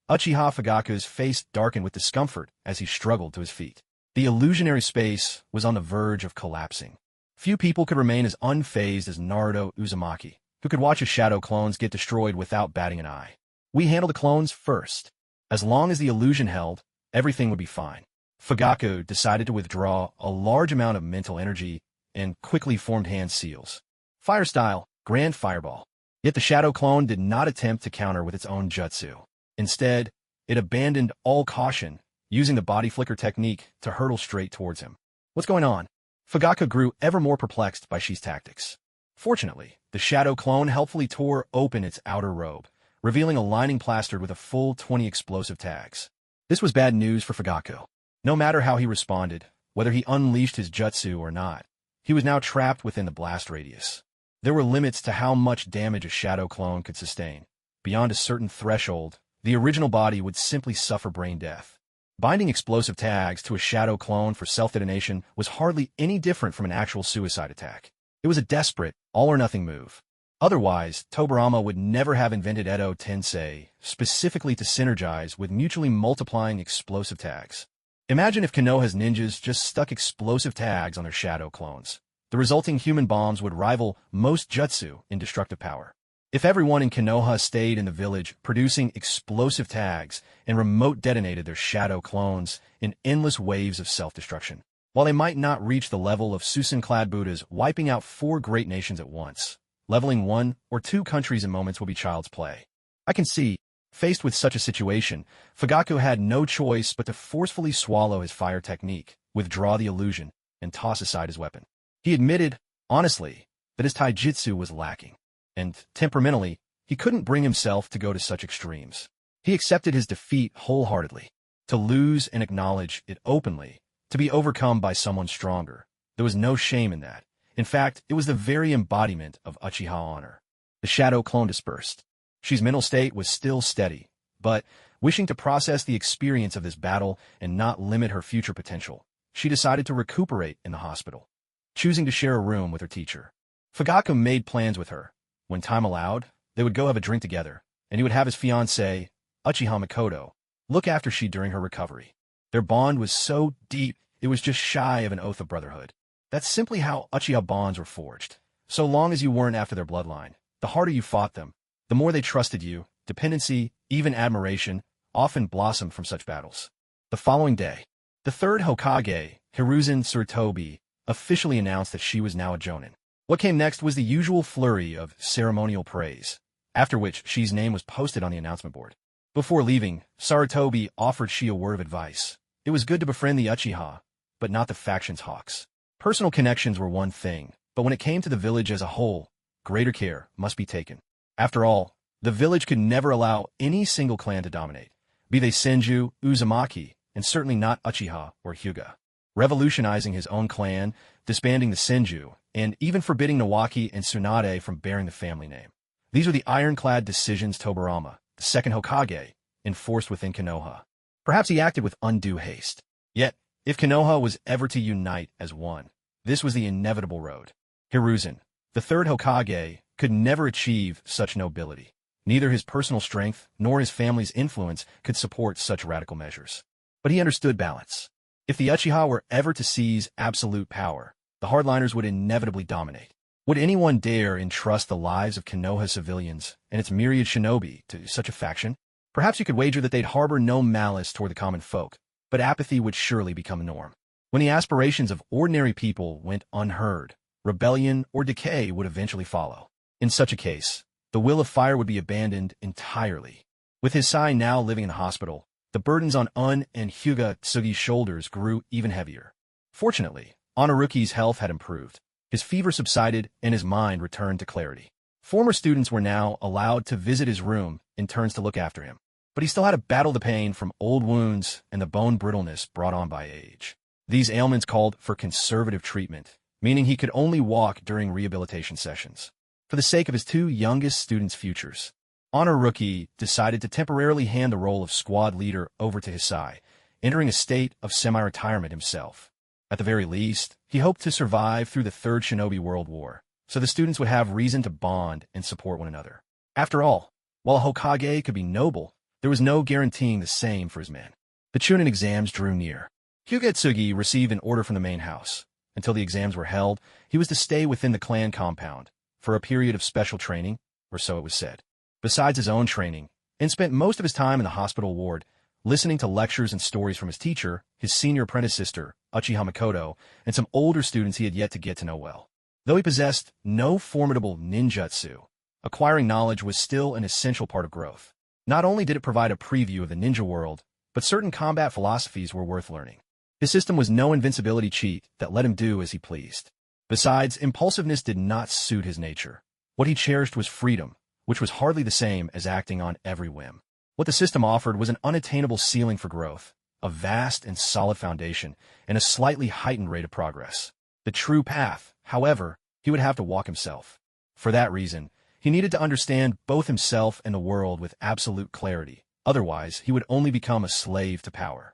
Uchiha Fugaku's face darkened with discomfort as he struggled to his feet. The illusionary space was on the verge of collapsing. Few people could remain as unfazed as Naruto Uzumaki, who could watch his shadow clones get destroyed without batting an eye. We handle the clones first. As long as the illusion held, everything would be fine. Fugaku decided to withdraw a large amount of mental energy and quickly formed hand seals. Fire style, grand fireball. Yet the shadow clone did not attempt to counter with its own jutsu. Instead, it abandoned all caution, using the body flicker technique to hurtle straight towards him. What's going on? Fugaku grew ever more perplexed by Shi's tactics. Fortunately, the shadow clone helpfully tore open its outer robe, revealing a lining plastered with a full 20 explosive tags. This was bad news for Fugaku. No matter how he responded, whether he unleashed his jutsu or not, he was now trapped within the blast radius. There were limits to how much damage a shadow clone could sustain. Beyond a certain threshold, the original body would simply suffer brain death. Binding explosive tags to a shadow clone for self-detonation was hardly any different from an actual suicide attack. It was a desperate, all-or-nothing move. Otherwise, Tobirama would never have invented Edo Tensei, specifically to synergize with mutually multiplying explosive tags. Imagine if Konoha's ninjas just stuck explosive tags on their shadow clones. The resulting human bombs would rival most jutsu in destructive power. If everyone in Konoha stayed in the village producing explosive tags and remote detonated their shadow clones in endless waves of self-destruction, while they might not reach the level of Susan-clad Buddhas wiping out 4 great nations at once, leveling 1 or 2 countries in moments will be child's play. I can see, faced with such a situation, Fugaku had no choice but to forcefully swallow his fire technique, withdraw the illusion, and toss aside his weapon. He admitted, honestly, that his taijutsu was lacking, and, temperamentally, he couldn't bring himself to go to such extremes. He accepted his defeat wholeheartedly. To lose and acknowledge it openly, to be overcome by someone stronger, there was no shame in that. In fact, it was the very embodiment of Uchiha honor. The shadow clone dispersed. She's mental state was still steady, but, wishing to process the experience of this battle and not limit her future potential, she decided to recuperate in the hospital, choosing to share a room with her teacher. Fugaku made plans with her. When time allowed, they would go have a drink together, and he would have his fiancée, Uchiha Makoto, look after she during her recovery. Their bond was so deep, it was just shy of an oath of brotherhood. That's simply how Uchiha bonds were forged. So long as you weren't after their bloodline, the harder you fought them, the more they trusted you. Dependency, even admiration, often blossomed from such battles. The following day, the 3rd Hokage, Hiruzen Tsurutobi, officially announced that she was now a Jonin. What came next was the usual flurry of ceremonial praise, after which Shi's name was posted on the announcement board. Before leaving, Sarutobi offered Shi a word of advice. It was good to befriend the Uchiha, but not the faction's hawks. Personal connections were one thing, but when it came to the village as a whole, greater care must be taken. After all, the village could never allow any single clan to dominate, be they Senju, Uzumaki, and certainly not Uchiha or Hyuga. Revolutionizing his own clan, disbanding the Senju, and even forbidding Nawaki and Tsunade from bearing the family name. These were the ironclad decisions Tobirama, the 2nd Hokage, enforced within Konoha. Perhaps he acted with undue haste. Yet, if Konoha was ever to unite as one, this was the inevitable road. Hiruzen, the 3rd Hokage, could never achieve such nobility. Neither his personal strength nor his family's influence could support such radical measures. But he understood balance. If the Uchiha were ever to seize absolute power, the hardliners would inevitably dominate. Would anyone dare entrust the lives of Konoha civilians and its myriad shinobi to such a faction? Perhaps you could wager that they'd harbor no malice toward the common folk, but apathy would surely become a norm. When the aspirations of ordinary people went unheard, rebellion or decay would eventually follow. In such a case, the will of fire would be abandoned entirely. With his Sai now living in the hospital, the burdens on Un and Hyuga Tsugi's shoulders grew even heavier. Fortunately, Onaruki's health had improved. His fever subsided and his mind returned to clarity. Former students were now allowed to visit his room in turns to look after him, but he still had to battle the pain from old wounds and the bone brittleness brought on by age. These ailments called for conservative treatment, meaning he could only walk during rehabilitation sessions. For the sake of his 2 youngest students' futures, Onaruki decided to temporarily hand the role of squad leader over to Hisai, entering a state of semi-retirement himself. At the very least, he hoped to survive through the 3rd Shinobi World War, so the students would have reason to bond and support one another. After all, while a Hokage could be noble, there was no guaranteeing the same for his men. The Chunin exams drew near. Hyuga Tsugi received an order from the main house. Until the exams were held, he was to stay within the clan compound, for a period of special training, or so it was said. Besides his own training, and spent most of his time in the hospital ward, listening to lectures and stories from his teacher, his senior apprentice sister, Uchiha Makoto, and some older students he had yet to get to know well. Though he possessed no formidable ninjutsu, acquiring knowledge was still an essential part of growth. Not only did it provide a preview of the ninja world, but certain combat philosophies were worth learning. His system was no invincibility cheat that let him do as he pleased. Besides, impulsiveness did not suit his nature. What he cherished was freedom, which was hardly the same as acting on every whim. What the system offered was an unattainable ceiling for growth, a vast and solid foundation, and a slightly heightened rate of progress. The true path, however, he would have to walk himself. For that reason, he needed to understand both himself and the world with absolute clarity. Otherwise, he would only become a slave to power.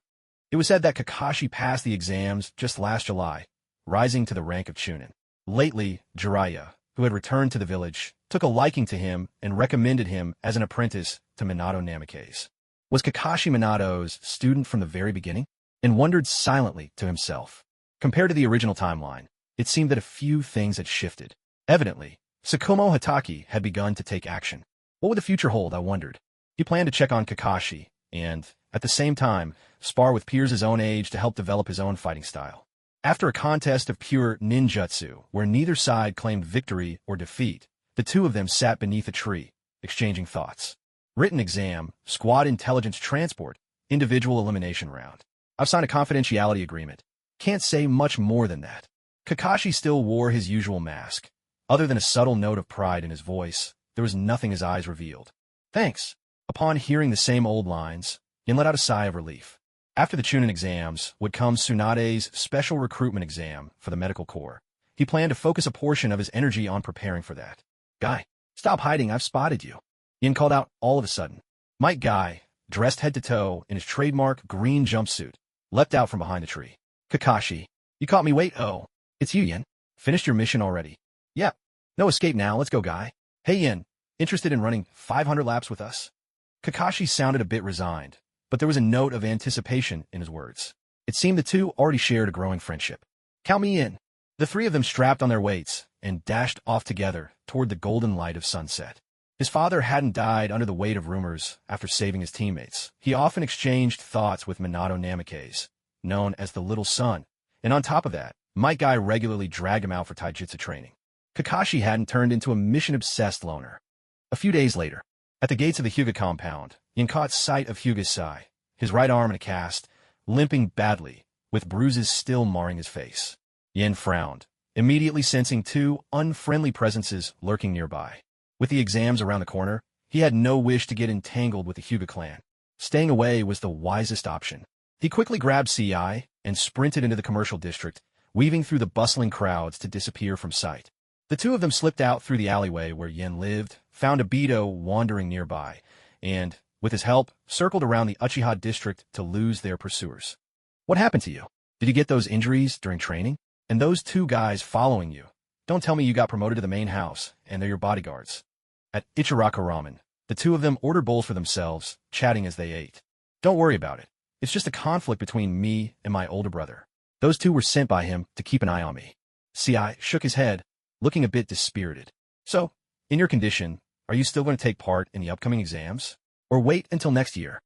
It was said that Kakashi passed the exams just last July, rising to the rank of Chunin. Lately, Jiraiya, who had returned to the village, took a liking to him and recommended him as an apprentice to Minato Namikaze. Was Kakashi Minato's student from the very beginning? And wondered silently to himself. Compared to the original timeline, it seemed that a few things had shifted. Evidently, Tsukumo Hatake had begun to take action. What would the future hold, I wondered. He planned to check on Kakashi, and, at the same time, spar with peers his own age to help develop his own fighting style. After a contest of pure ninjutsu, where neither side claimed victory or defeat, the two of them sat beneath a tree, exchanging thoughts. Written exam, squad intelligence transport, individual elimination round. I've signed a confidentiality agreement. Can't say much more than that. Kakashi still wore his usual mask. Other than a subtle note of pride in his voice, there was nothing his eyes revealed. Thanks. Upon hearing the same old lines, Yin let out a sigh of relief. After the Chunin exams would come Tsunade's special recruitment exam for the medical corps. He planned to focus a portion of his energy on preparing for that. Guy, stop hiding, I've spotted you. Yin called out all of a sudden. Mike Guy, dressed head to toe in his trademark green jumpsuit, leapt out from behind the tree. Kakashi, you caught me. Wait, oh, it's you, Yin. Finished your mission already? Yep. No escape now, let's go, Guy. Hey, Yin, interested in running 500 laps with us? Kakashi sounded a bit resigned, but there was a note of anticipation in his words. It seemed the two already shared a growing friendship. Count me in. The three of them strapped on their weights and dashed off together toward the golden light of sunset. His father hadn't died under the weight of rumors after saving his teammates. He often exchanged thoughts with Minato Namikaze, known as the Little Sun, and on top of that, Mike Guy regularly dragged him out for taijutsu training. Kakashi hadn't turned into a mission-obsessed loner. A few days later, at the gates of the Hyuga compound, Yin caught sight of Hyuga's Sai, his right arm in a cast, limping badly, with bruises still marring his face. Yin frowned, immediately sensing two unfriendly presences lurking nearby. With the exams around the corner, he had no wish to get entangled with the Hyuga clan. Staying away was the wisest option. He quickly grabbed CI and sprinted into the commercial district, weaving through the bustling crowds to disappear from sight. The two of them slipped out through the alleyway where Yin lived, found Obito wandering nearby, and, with his help, circled around the Uchiha district to lose their pursuers. What happened to you? Did you get those injuries during training? And those two guys following you? Don't tell me you got promoted to the main house, and they're your bodyguards. At Ichiraka Ramen, the two of them ordered bowls for themselves, chatting as they ate. Don't worry about it. It's just a conflict between me and my older brother. Those two were sent by him to keep an eye on me. CI shook his head, looking a bit dispirited. So, in your condition, are you still going to take part in the upcoming exams? Or wait until next year?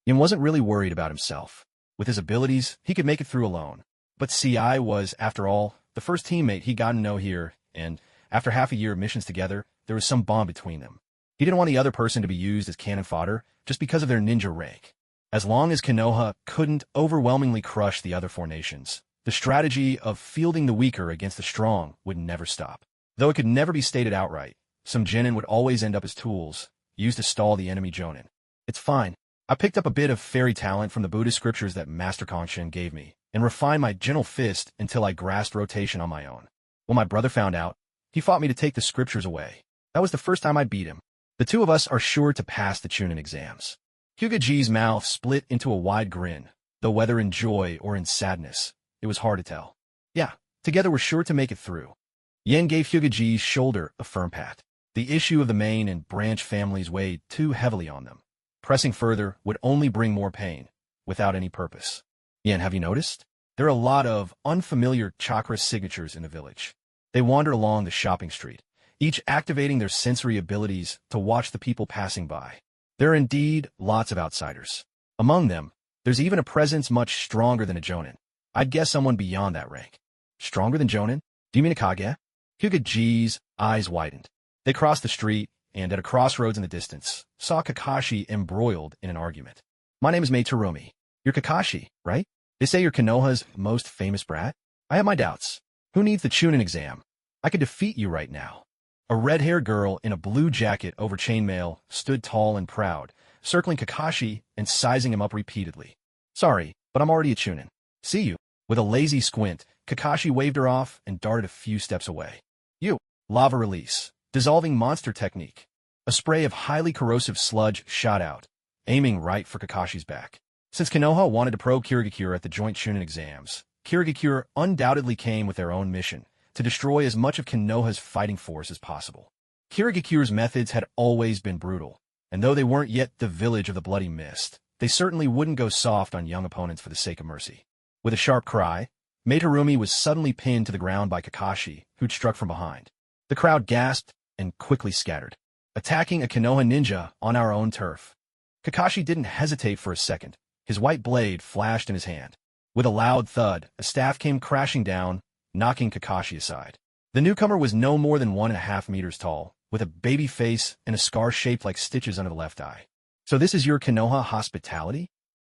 Yin wasn't really worried about himself. With his abilities, he could make it through alone. But CI was, after all, the first teammate he got to know here, and, after half a year of missions together, there was some bond between them. He didn't want the other person to be used as cannon fodder just because of their ninja rank. As long as Konoha couldn't overwhelmingly crush the other four nations, the strategy of fielding the weaker against the strong would never stop. Though it could never be stated outright, some genin would always end up as tools, used to stall the enemy jonin. It's fine. I picked up a bit of fairy talent from the Buddhist scriptures that Master Kongshin gave me, and refined my gentle fist until I grasped rotation on my own. When my brother found out, he fought me to take the scriptures away. That was the first time I beat him. The two of us are sure to pass the Chunin exams. Hyuga-ji's mouth split into a wide grin, though whether in joy or in sadness, it was hard to tell. Yeah, together we're sure to make it through. Yen gave Hyuga-ji's shoulder a firm pat. The issue of the main and branch families weighed too heavily on them. Pressing further would only bring more pain, without any purpose. Yen, have you noticed? There are a lot of unfamiliar chakra signatures in the village. They wander along the shopping street, each activating their sensory abilities to watch the people passing by. There are indeed lots of outsiders. Among them, there's even a presence much stronger than a jonin. I'd guess someone beyond that rank. Stronger than jonin? Do you mean a Kage? Hyuga-ji's eyes widened. They crossed the street, and at a crossroads in the distance, saw Kakashi embroiled in an argument. My name is Mei Terumi. You're Kakashi, right? They say you're Konoha's most famous brat? I have my doubts. Who needs the Chunin exam? I could defeat you right now. A red-haired girl in a blue jacket over chainmail stood tall and proud, circling Kakashi and sizing him up repeatedly. Sorry, but I'm already a Chunin. See you. With a lazy squint, Kakashi waved her off and darted a few steps away. You. Lava release. Dissolving monster technique. A spray of highly corrosive sludge shot out, aiming right for Kakashi's back. Since Konoha wanted to probe Kirigakure at the joint Chunin exams, Kirigakure undoubtedly came with their own mission, to destroy as much of Konoha's fighting force as possible. Kirigakure's methods had always been brutal, and though they weren't yet the village of the Bloody Mist, they certainly wouldn't go soft on young opponents for the sake of mercy. With a sharp cry, Mei Terumi was suddenly pinned to the ground by Kakashi, who'd struck from behind. The crowd gasped, and quickly scattered. Attacking a Konoha ninja on our own turf. Kakashi didn't hesitate for a second. His white blade flashed in his hand. With a loud thud, a staff came crashing down, knocking Kakashi aside. The newcomer was no more than 1.5 meters tall, with a baby face and a scar shaped like stitches under the left eye. So this is your Konoha hospitality?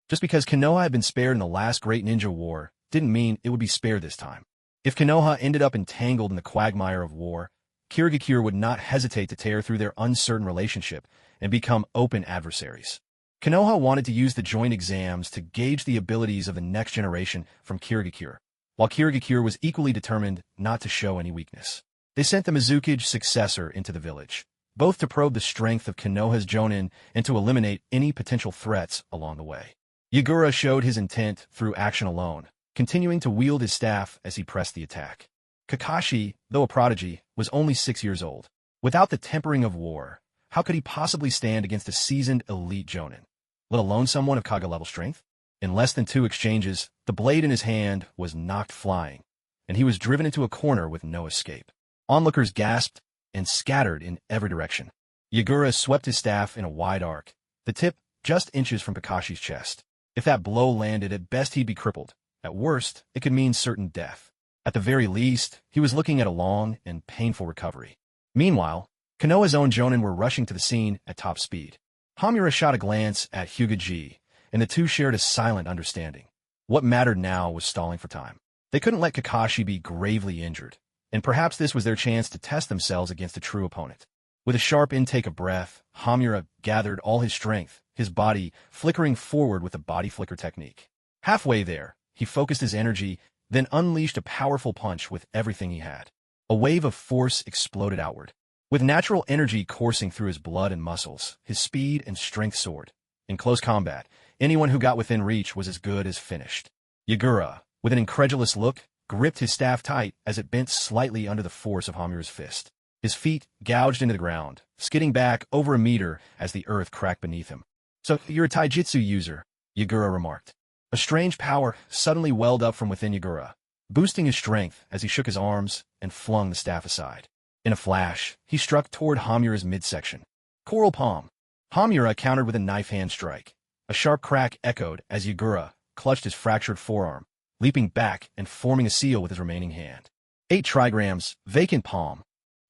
Just because Konoha had been spared in the last Great Ninja War didn't mean it would be spared this time. If Konoha ended up entangled in the quagmire of war, Kirigakure would not hesitate to tear through their uncertain relationship and become open adversaries. Konoha wanted to use the joint exams to gauge the abilities of the next generation from Kirigakure, while Kirigakure was equally determined not to show any weakness. They sent the Mizukage successor into the village, both to probe the strength of Konoha's Jonin and to eliminate any potential threats along the way. Yagura showed his intent through action alone, continuing to wield his staff as he pressed the attack. Kakashi, though a prodigy, was only 6 years old. Without the tempering of war, how could he possibly stand against a seasoned elite Jonin, let alone someone of Kage-level strength? In less than 2 exchanges, the blade in his hand was knocked flying, and he was driven into a corner with no escape. Onlookers gasped and scattered in every direction. Yagura swept his staff in a wide arc, the tip just inches from Kakashi's chest. If that blow landed, at best he'd be crippled. At worst, it could mean certain death. At the very least, he was looking at a long and painful recovery. Meanwhile, Konoha's own Jonin were rushing to the scene at top speed. Hamura shot a glance at Hokage, and the two shared a silent understanding. What mattered now was stalling for time. They couldn't let Kakashi be gravely injured, and perhaps this was their chance to test themselves against a true opponent. With a sharp intake of breath, Hamura gathered all his strength, his body flickering forward with the body flicker technique. Halfway there, he focused his energy, then unleashed a powerful punch with everything he had. A wave of force exploded outward. With natural energy coursing through his blood and muscles, his speed and strength soared. In close combat, anyone who got within reach was as good as finished. Yagura, with an incredulous look, gripped his staff tight as it bent slightly under the force of Hamura's fist. His feet gouged into the ground, skidding back over a meter as the earth cracked beneath him. "So you're a taijutsu user," Yagura remarked. A strange power suddenly welled up from within Yagura, boosting his strength as he shook his arms and flung the staff aside. In a flash, he struck toward Hamura's midsection. Coral palm. Hamura countered with a knife hand strike. A sharp crack echoed as Yagura clutched his fractured forearm, leaping back and forming a seal with his remaining hand. 8 trigrams, vacant palm.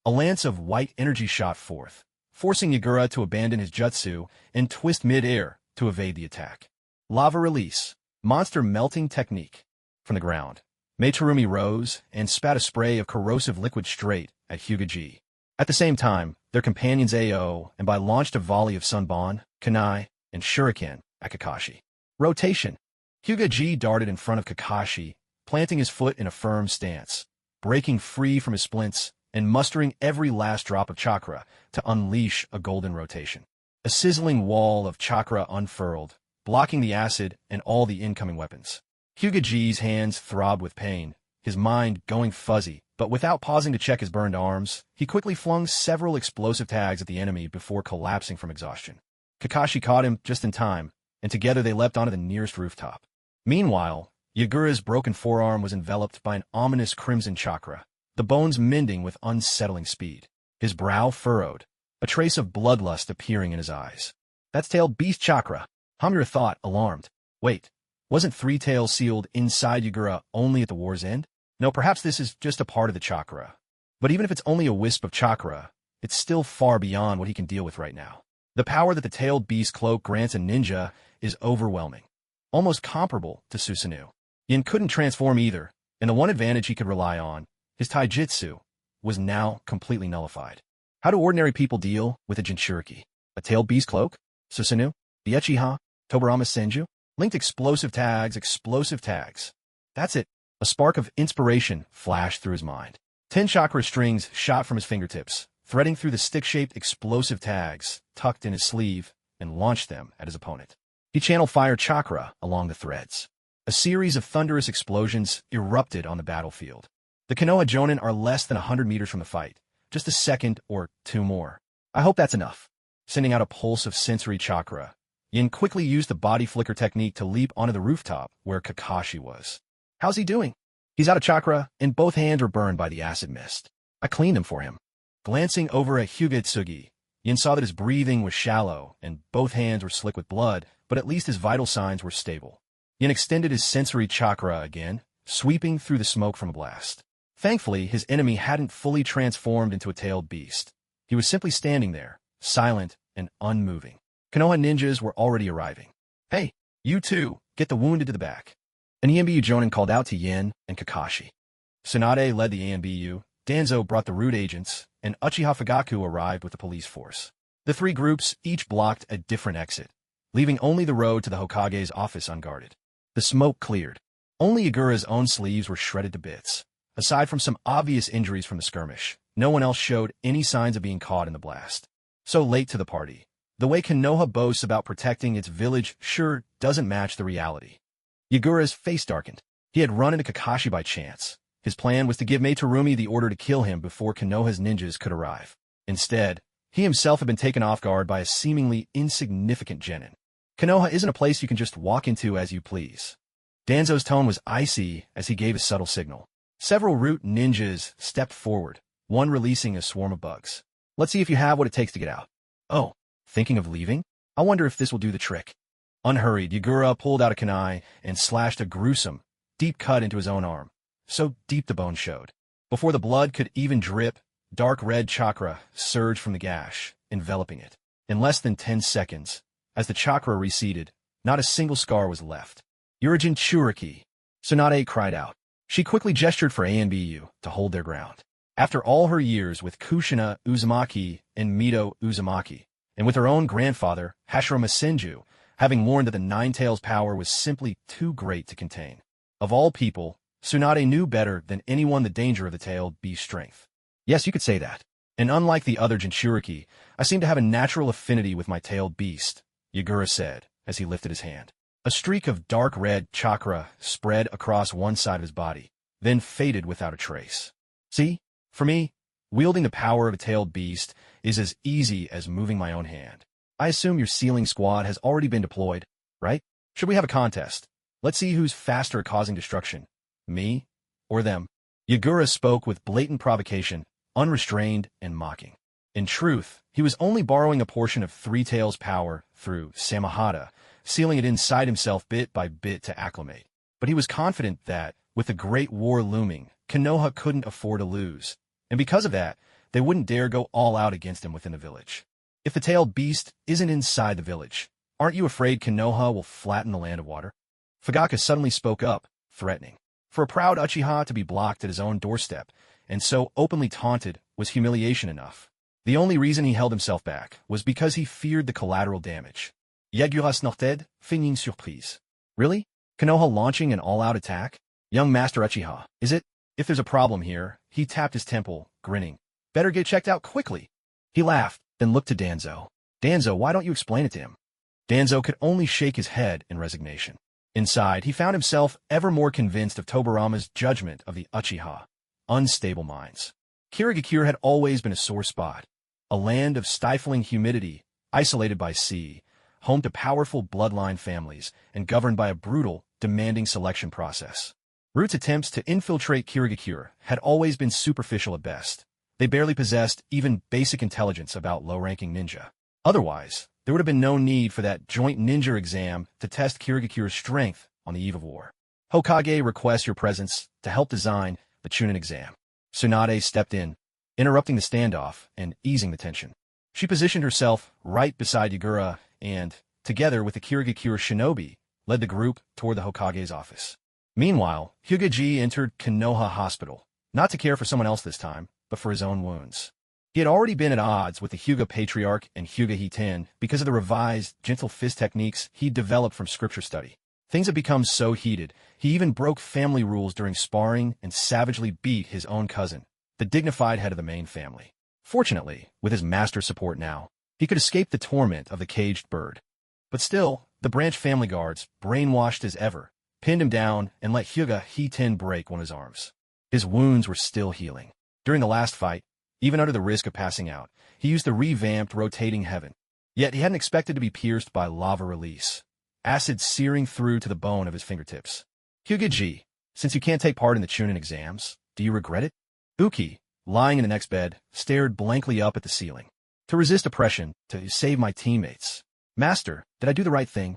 A lance of white energy shot forth, forcing Yagura to abandon his jutsu and twist mid-air to evade the attack. Lava release. Monster melting technique. From the ground, Meitarumi rose and spat a spray of corrosive liquid straight at Hokage. At the same time, their companions AO and by launched a volley of Sunbon, Kunai, and Shuriken at Kakashi. Rotation. Hokage darted in front of Kakashi, planting his foot in a firm stance, breaking free from his splints and mustering every last drop of chakra to unleash a golden rotation. A sizzling wall of chakra unfurled, blocking the acid and all the incoming weapons. Hokage's hands throbbed with pain, his mind going fuzzy, but without pausing to check his burned arms, he quickly flung several explosive tags at the enemy before collapsing from exhaustion. Kakashi caught him just in time, and together they leapt onto the nearest rooftop. Meanwhile, Yagura's broken forearm was enveloped by an ominous crimson chakra, the bones mending with unsettling speed. His brow furrowed, a trace of bloodlust appearing in his eyes. "That's tailed beast chakra," Hamura thought, alarmed. Wait, wasn't Three Tails sealed inside Yagura only at the war's end? No, perhaps this is just a part of the chakra. But even if it's only a wisp of chakra, it's still far beyond what he can deal with right now. The power that the tailed beast cloak grants a ninja is overwhelming, almost comparable to Susanoo. Yin couldn't transform either, and the one advantage he could rely on, his taijutsu, was now completely nullified. How do ordinary people deal with a Jinchuriki? A tailed beast cloak? Susanoo? The Uchiha? Tobarama Senju? Linked explosive tags. That's it. A spark of inspiration flashed through his mind. 10 chakra strings shot from his fingertips, threading through the stick-shaped explosive tags tucked in his sleeve, and launched them at his opponent. He channeled fire chakra along the threads. A series of thunderous explosions erupted on the battlefield. The Konoha Jonin are less than 100 meters from the fight, just a second or 2 more. I hope that's enough. Sending out a pulse of sensory chakra, Yin quickly used the body flicker technique to leap onto the rooftop where Kakashi was. "How's he doing?" "He's out of chakra, and both hands are burned by the acid mist. I cleaned them for him." Glancing over at Hyuga Yin saw that his breathing was shallow and both hands were slick with blood, but at least his vital signs were stable. Yin extended his sensory chakra again, sweeping through the smoke from a blast. Thankfully, his enemy hadn't fully transformed into a tailed beast. He was simply standing there, silent and unmoving. Konoha ninjas were already arriving. "Hey, you two, get the wounded to the back." An EMBU Jonin called out to Yin and Kakashi. Tsunade led the EMBU, Danzo brought the root agents, and Uchiha Fugaku arrived with the police force. The three groups each blocked a different exit, leaving only the road to the Hokage's office unguarded. The smoke cleared. Only Yagura's own sleeves were shredded to bits. Aside from some obvious injuries from the skirmish, no one else showed any signs of being caught in the blast. So late to the party. The way Konoha boasts about protecting its village sure doesn't match the reality. Yagura's face darkened. He had run into Kakashi by chance. His plan was to give Meitarumi the order to kill him before Konoha's ninjas could arrive. Instead, he himself had been taken off guard by a seemingly insignificant genin. Konoha isn't a place you can just walk into as you please. Danzo's tone was icy as he gave a subtle signal. Several root ninjas stepped forward, one releasing a swarm of bugs. "Let's see if you have what it takes to get out." "Oh, thinking of leaving? I wonder if this will do the trick." Unhurried, Yagura pulled out a kunai and slashed a gruesome, deep cut into his own arm. So deep the bone showed. Before the blood could even drip, dark red chakra surged from the gash, enveloping it. In less than 10 seconds, as the chakra receded, not a single scar was left. "You're a Jinchuriki," Tsunade cried out. She quickly gestured for ANBU to hold their ground. After all her years with Kushina Uzumaki and Mito Uzumaki, and with her own grandfather, Hashirama Senju, having warned that the Nine-Tails' power was simply too great to contain. Of all people, Tsunade knew better than anyone the danger of the tailed beast's strength. "Yes, you could say that. And unlike the other Jinchuriki, I seem to have a natural affinity with my tailed beast," Yagura said as he lifted his hand. A streak of dark red chakra spread across one side of his body, then faded without a trace. "See? For me, wielding the power of a tailed beast is as easy as moving my own hand. I assume your sealing squad has already been deployed, right? Should we have a contest? Let's see who's faster at causing destruction. Me or them?" Yagura spoke with blatant provocation, unrestrained and mocking. In truth, he was only borrowing a portion of Three Tails' power through Samahata, sealing it inside himself bit by bit to acclimate. But he was confident that, with the Great War looming, Konoha couldn't afford to lose, and because of that, they wouldn't dare go all out against him within the village. "If the tailed beast isn't inside the village, aren't you afraid Konoha will flatten the land of water?" Fugaku suddenly spoke up, threatening. For a proud Uchiha to be blocked at his own doorstep, and so openly taunted, was humiliation enough. The only reason he held himself back was because he feared the collateral damage. Yagura's Norted, feigning surprise. "Really? Konoha launching an all-out attack? Young Master Uchiha, is it? If there's a problem here," he tapped his temple, grinning. "Better get checked out quickly." He laughed, then looked to Danzo. "Danzo, why don't you explain it to him?" Danzo could only shake his head in resignation. Inside, he found himself ever more convinced of Tobarama's judgment of the Uchiha. Unstable minds. Kirigakure had always been a sore spot. A land of stifling humidity, isolated by sea, home to powerful bloodline families, and governed by a brutal, demanding selection process. Root's attempts to infiltrate Kirigakure had always been superficial at best. They barely possessed even basic intelligence about low-ranking ninja. Otherwise, there would have been no need for that joint ninja exam to test Kirigakure's strength on the eve of war. "Hokage requests your presence to help design the Chunin exam." Tsunade stepped in, interrupting the standoff and easing the tension. She positioned herself right beside Yagura and, together with the Kirigakure shinobi, led the group toward the Hokage's office. Meanwhile, Hokage entered Konoha Hospital, not to care for someone else this time, but for his own wounds. He had already been at odds with the Hyuga Patriarch and Hyuga Hiten because of the revised, gentle fist techniques he'd developed from scripture study. Things had become so heated, he even broke family rules during sparring and savagely beat his own cousin, the dignified head of the main family. Fortunately, with his master's support now, he could escape the torment of the caged bird. But still, the branch family guards, brainwashed as ever, pinned him down and let Hyuga Hiten break one of his arms. His wounds were still healing. During the last fight, even under the risk of passing out, he used the revamped rotating heaven. Yet he hadn't expected to be pierced by lava release, acid searing through to the bone of his fingertips. "Hokage, since you can't take part in the Chunin exams, do you regret it?" Uki, lying in the next bed, stared blankly up at the ceiling. To resist oppression, to save my teammates. Master, did I do the right thing?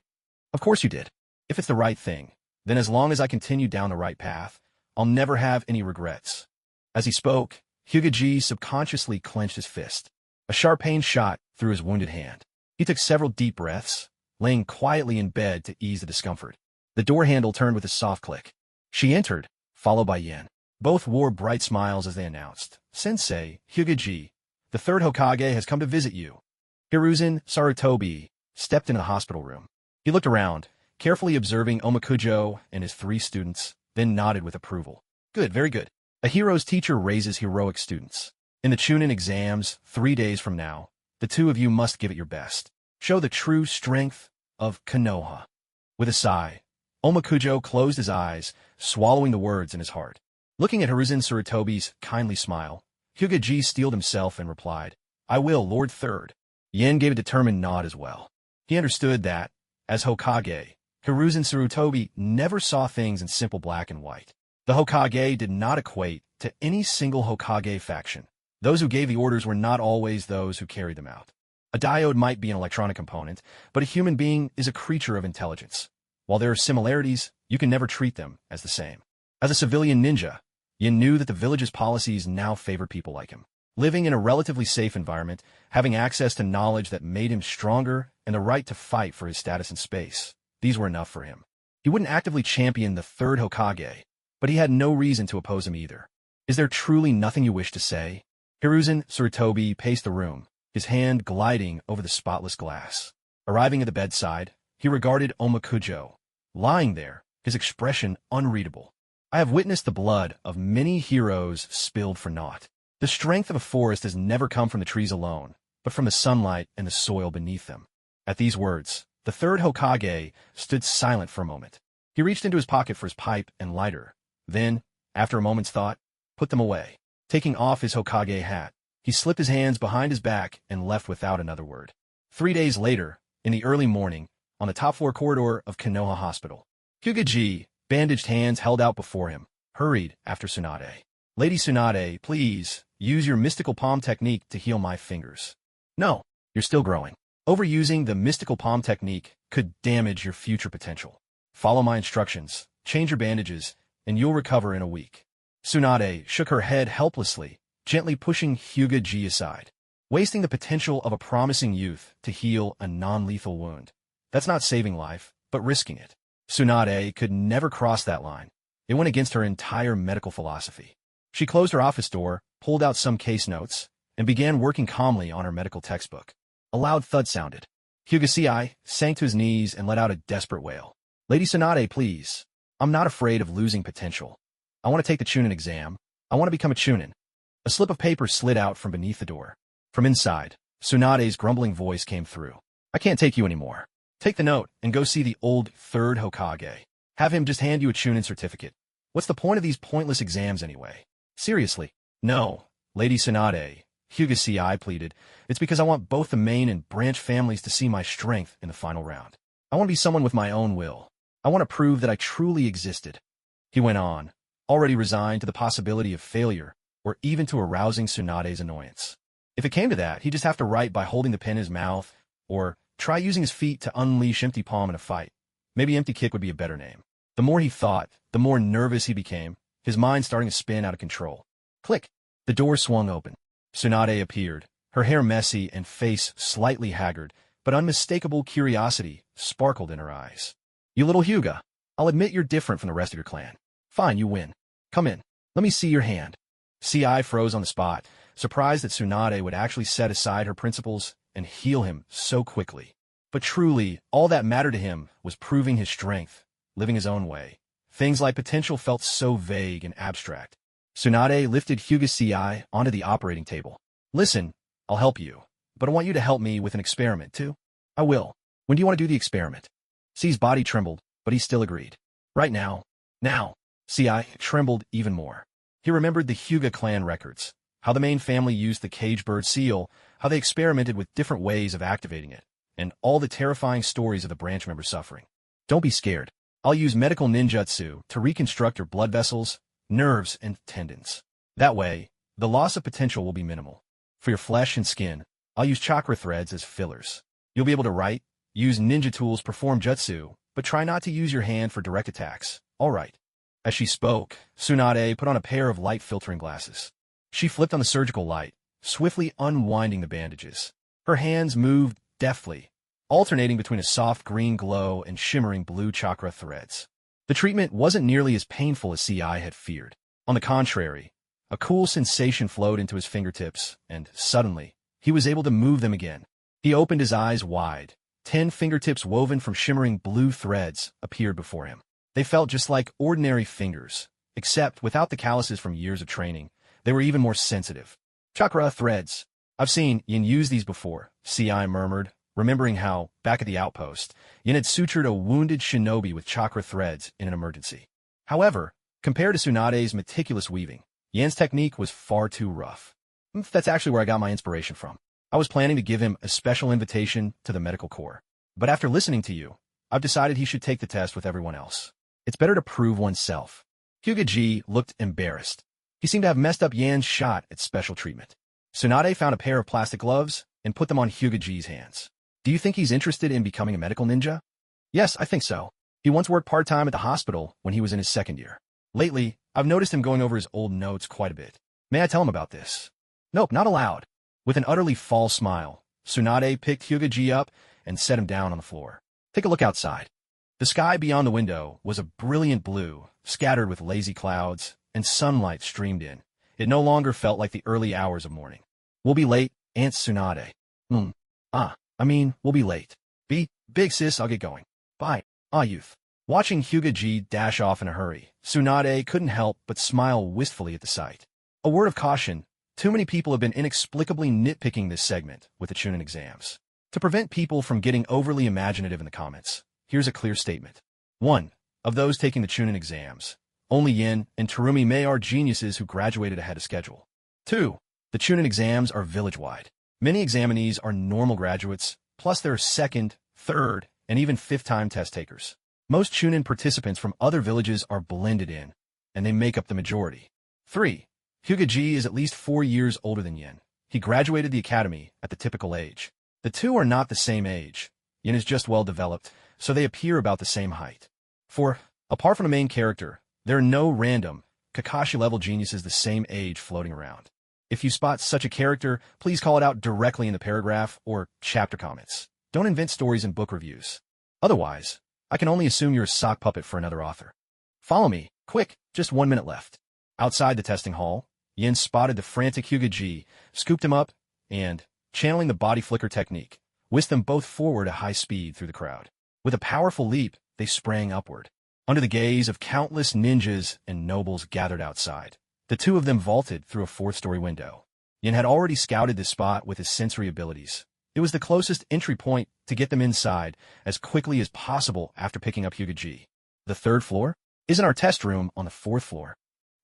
Of course you did. If it's the right thing, then as long as I continue down the right path, I'll never have any regrets. As he spoke, Hokage subconsciously clenched his fist. A sharp pain shot through his wounded hand. He took several deep breaths, laying quietly in bed to ease the discomfort. The door handle turned with a soft click. She entered, followed by Yen. Both wore bright smiles as they announced, "Sensei, Hokage, the third Hokage has come to visit you." Hiruzen Sarutobi stepped into the hospital room. He looked around, carefully observing Omakujo and his 3 students, then nodded with approval. Good, very good. A hero's teacher raises heroic students. In the Chunin exams, 3 days from now, the 2 of you must give it your best. Show the true strength of Konoha. With a sigh, Omakujo closed his eyes, swallowing the words in his heart. Looking at Hiruzen Sarutobi's kindly smile, Hokage steeled himself and replied, "I will, Lord Third." Yen gave a determined nod as well. He understood that, as Hokage, Hiruzen Sarutobi never saw things in simple black and white. The Hokage did not equate to any single Hokage faction. Those who gave the orders were not always those who carried them out. A diode might be an electronic component, but a human being is a creature of intelligence. While there are similarities, you can never treat them as the same. As a civilian ninja, Yen knew that the village's policies now favored people like him. Living in a relatively safe environment, having access to knowledge that made him stronger, and the right to fight for his status in space, these were enough for him. He wouldn't actively champion the third Hokage, but he had no reason to oppose him either. Is there truly nothing you wish to say? Hiruzen Sarutobi paced the room, his hand gliding over the spotless glass. Arriving at the bedside, he regarded Omakujo, lying there, his expression unreadable. I have witnessed the blood of many heroes spilled for naught. The strength of a forest has never come from the trees alone, but from the sunlight and the soil beneath them. At these words, the third Hokage stood silent for a moment. He reached into his pocket for his pipe and lighter. Then, after a moment's thought, put them away. Taking off his Hokage hat, he slipped his hands behind his back and left without another word. 3 days later, in the early morning, on the top floor corridor of Konoha Hospital, Hokage, bandaged hands held out before him, hurried after Tsunade. Lady Tsunade, please, use your mystical palm technique to heal my fingers. No, you're still growing. Overusing the mystical palm technique could damage your future potential. Follow my instructions, change your bandages, and you'll recover in a week. Tsunade shook her head helplessly, gently pushing Hokage aside. Wasting the potential of a promising youth to heal a non-lethal wound. That's not saving life, but risking it. Tsunade could never cross that line. It went against her entire medical philosophy. She closed her office door, pulled out some case notes, and began working calmly on her medical textbook. A loud thud sounded. Hokage sank to his knees and let out a desperate wail. Lady Tsunade, please. I'm not afraid of losing potential. I want to take the Chunin exam. I want to become a Chunin. A slip of paper slid out from beneath the door. From inside, Tsunade's grumbling voice came through. I can't take you anymore. Take the note and go see the old third Hokage. Have him just hand you a Chunin certificate. What's the point of these pointless exams anyway? Seriously. No, Lady Tsunade, Hokage pleaded. It's because I want both the main and branch families to see my strength in the final round. I want to be someone with my own will. I want to prove that I truly existed. He went on, already resigned to the possibility of failure, or even to arousing Tsunade's annoyance. If it came to that, he'd just have to write by holding the pen in his mouth, or try using his feet to unleash Empty Palm in a fight. Maybe Empty Kick would be a better name. The more he thought, the more nervous he became, his mind starting to spin out of control. Click! The door swung open. Tsunade appeared, her hair messy and face slightly haggard, but unmistakable curiosity sparkled in her eyes. You little Hyuga, I'll admit you're different from the rest of your clan. Fine, you win. Come in. Let me see your hand. CI froze on the spot, surprised that Tsunade would actually set aside her principles and heal him so quickly. But truly, all that mattered to him was proving his strength, living his own way. Things like potential felt so vague and abstract. Tsunade lifted Hokage onto the operating table. Listen, I'll help you, but I want you to help me with an experiment, too. I will. When do you want to do the experiment? C's body trembled, but he still agreed. Right now. Now. CI trembled even more. He remembered the Hyuga clan records, how the main family used the cage bird seal, how they experimented with different ways of activating it, and all the terrifying stories of the branch members suffering. Don't be scared. I'll use medical ninjutsu to reconstruct your blood vessels, nerves, and tendons. That way, The loss of potential will be minimal. For your flesh and skin, I'll use chakra threads as fillers. You'll be able to write, use ninja tools, perform jutsu, but try not to use your hand for direct attacks. All right. As she spoke, Tsunade put on a pair of light filtering glasses. She flipped on the surgical light, swiftly unwinding the bandages. Her hands moved deftly, alternating between a soft green glow and shimmering blue chakra threads. The treatment wasn't nearly as painful as CI had feared. On the contrary, a cool sensation flowed into his fingertips, and suddenly, he was able to move them again. He opened his eyes wide. 10 fingertips woven from shimmering blue threads appeared before him. They felt just like ordinary fingers, except without the calluses from years of training. They were even more sensitive. Chakra threads. I've seen Yin use these before, CI murmured, remembering how, back at the outpost, Yin had sutured a wounded shinobi with chakra threads in an emergency. However, compared to Tsunade's meticulous weaving, Yin's technique was far too rough. That's actually where I got my inspiration from. I was planning to give him a special invitation to the medical corps. But after listening to you, I've decided he should take the test with everyone else. It's better to prove oneself. Hokage looked embarrassed. He seemed to have messed up Yan's shot at special treatment. Tsunade found a pair of plastic gloves and put them on Hokage's hands. Do you think he's interested in becoming a medical ninja? Yes, I think so. He once worked part-time at the hospital when he was in his second year. Lately, I've noticed him going over his old notes quite a bit. May I tell him about this? Nope, not allowed. With an utterly false smile, Tsunade picked Hokage up and set him down on the floor. Take a look outside. The sky beyond the window was a brilliant blue, scattered with lazy clouds, and sunlight streamed in. It no longer felt like the early hours of morning. We'll be late, Aunt Tsunade. We'll be late. Big sis, I'll get going. Bye. Youth. Watching Hokage dash off in a hurry, Tsunade couldn't help but smile wistfully at the sight. A word of caution, too many people have been inexplicably nitpicking this segment with the Chunin exams. To prevent people from getting overly imaginative in the comments, here's a clear statement. 1. Of those taking the Chunin exams, only Yin and Terumi Mei are geniuses who graduated ahead of schedule. 2. The Chunin exams are village-wide. Many examinees are normal graduates, plus there are second, third, and even fifth-time test takers. Most Chunin participants from other villages are blended in, and they make up the majority. 3. Hokage is at least 4 years older than Yin. He graduated the academy at the typical age. The two are not the same age. Yin is just well-developed, so they appear about the same height. 4. Apart from the main character, there are no random, Kakashi-level geniuses the same age floating around. If you spot such a character, please call it out directly in the paragraph or chapter comments. Don't invent stories in book reviews. Otherwise, I can only assume you're a sock puppet for another author. Follow me, quick, just 1 minute left. Outside the testing hall, Yin spotted the frantic Hokage, scooped him up, and, channeling the body flicker technique, whisked them both forward at high speed through the crowd. With a powerful leap, they sprang upward. Under the gaze of countless ninjas and nobles gathered outside, the two of them vaulted through a 4th-story window. Yin had already scouted this spot with his sensory abilities. It was the closest entry point to get them inside as quickly as possible after picking up Hokage. The 3rd floor? Isn't our test room on the 4th floor?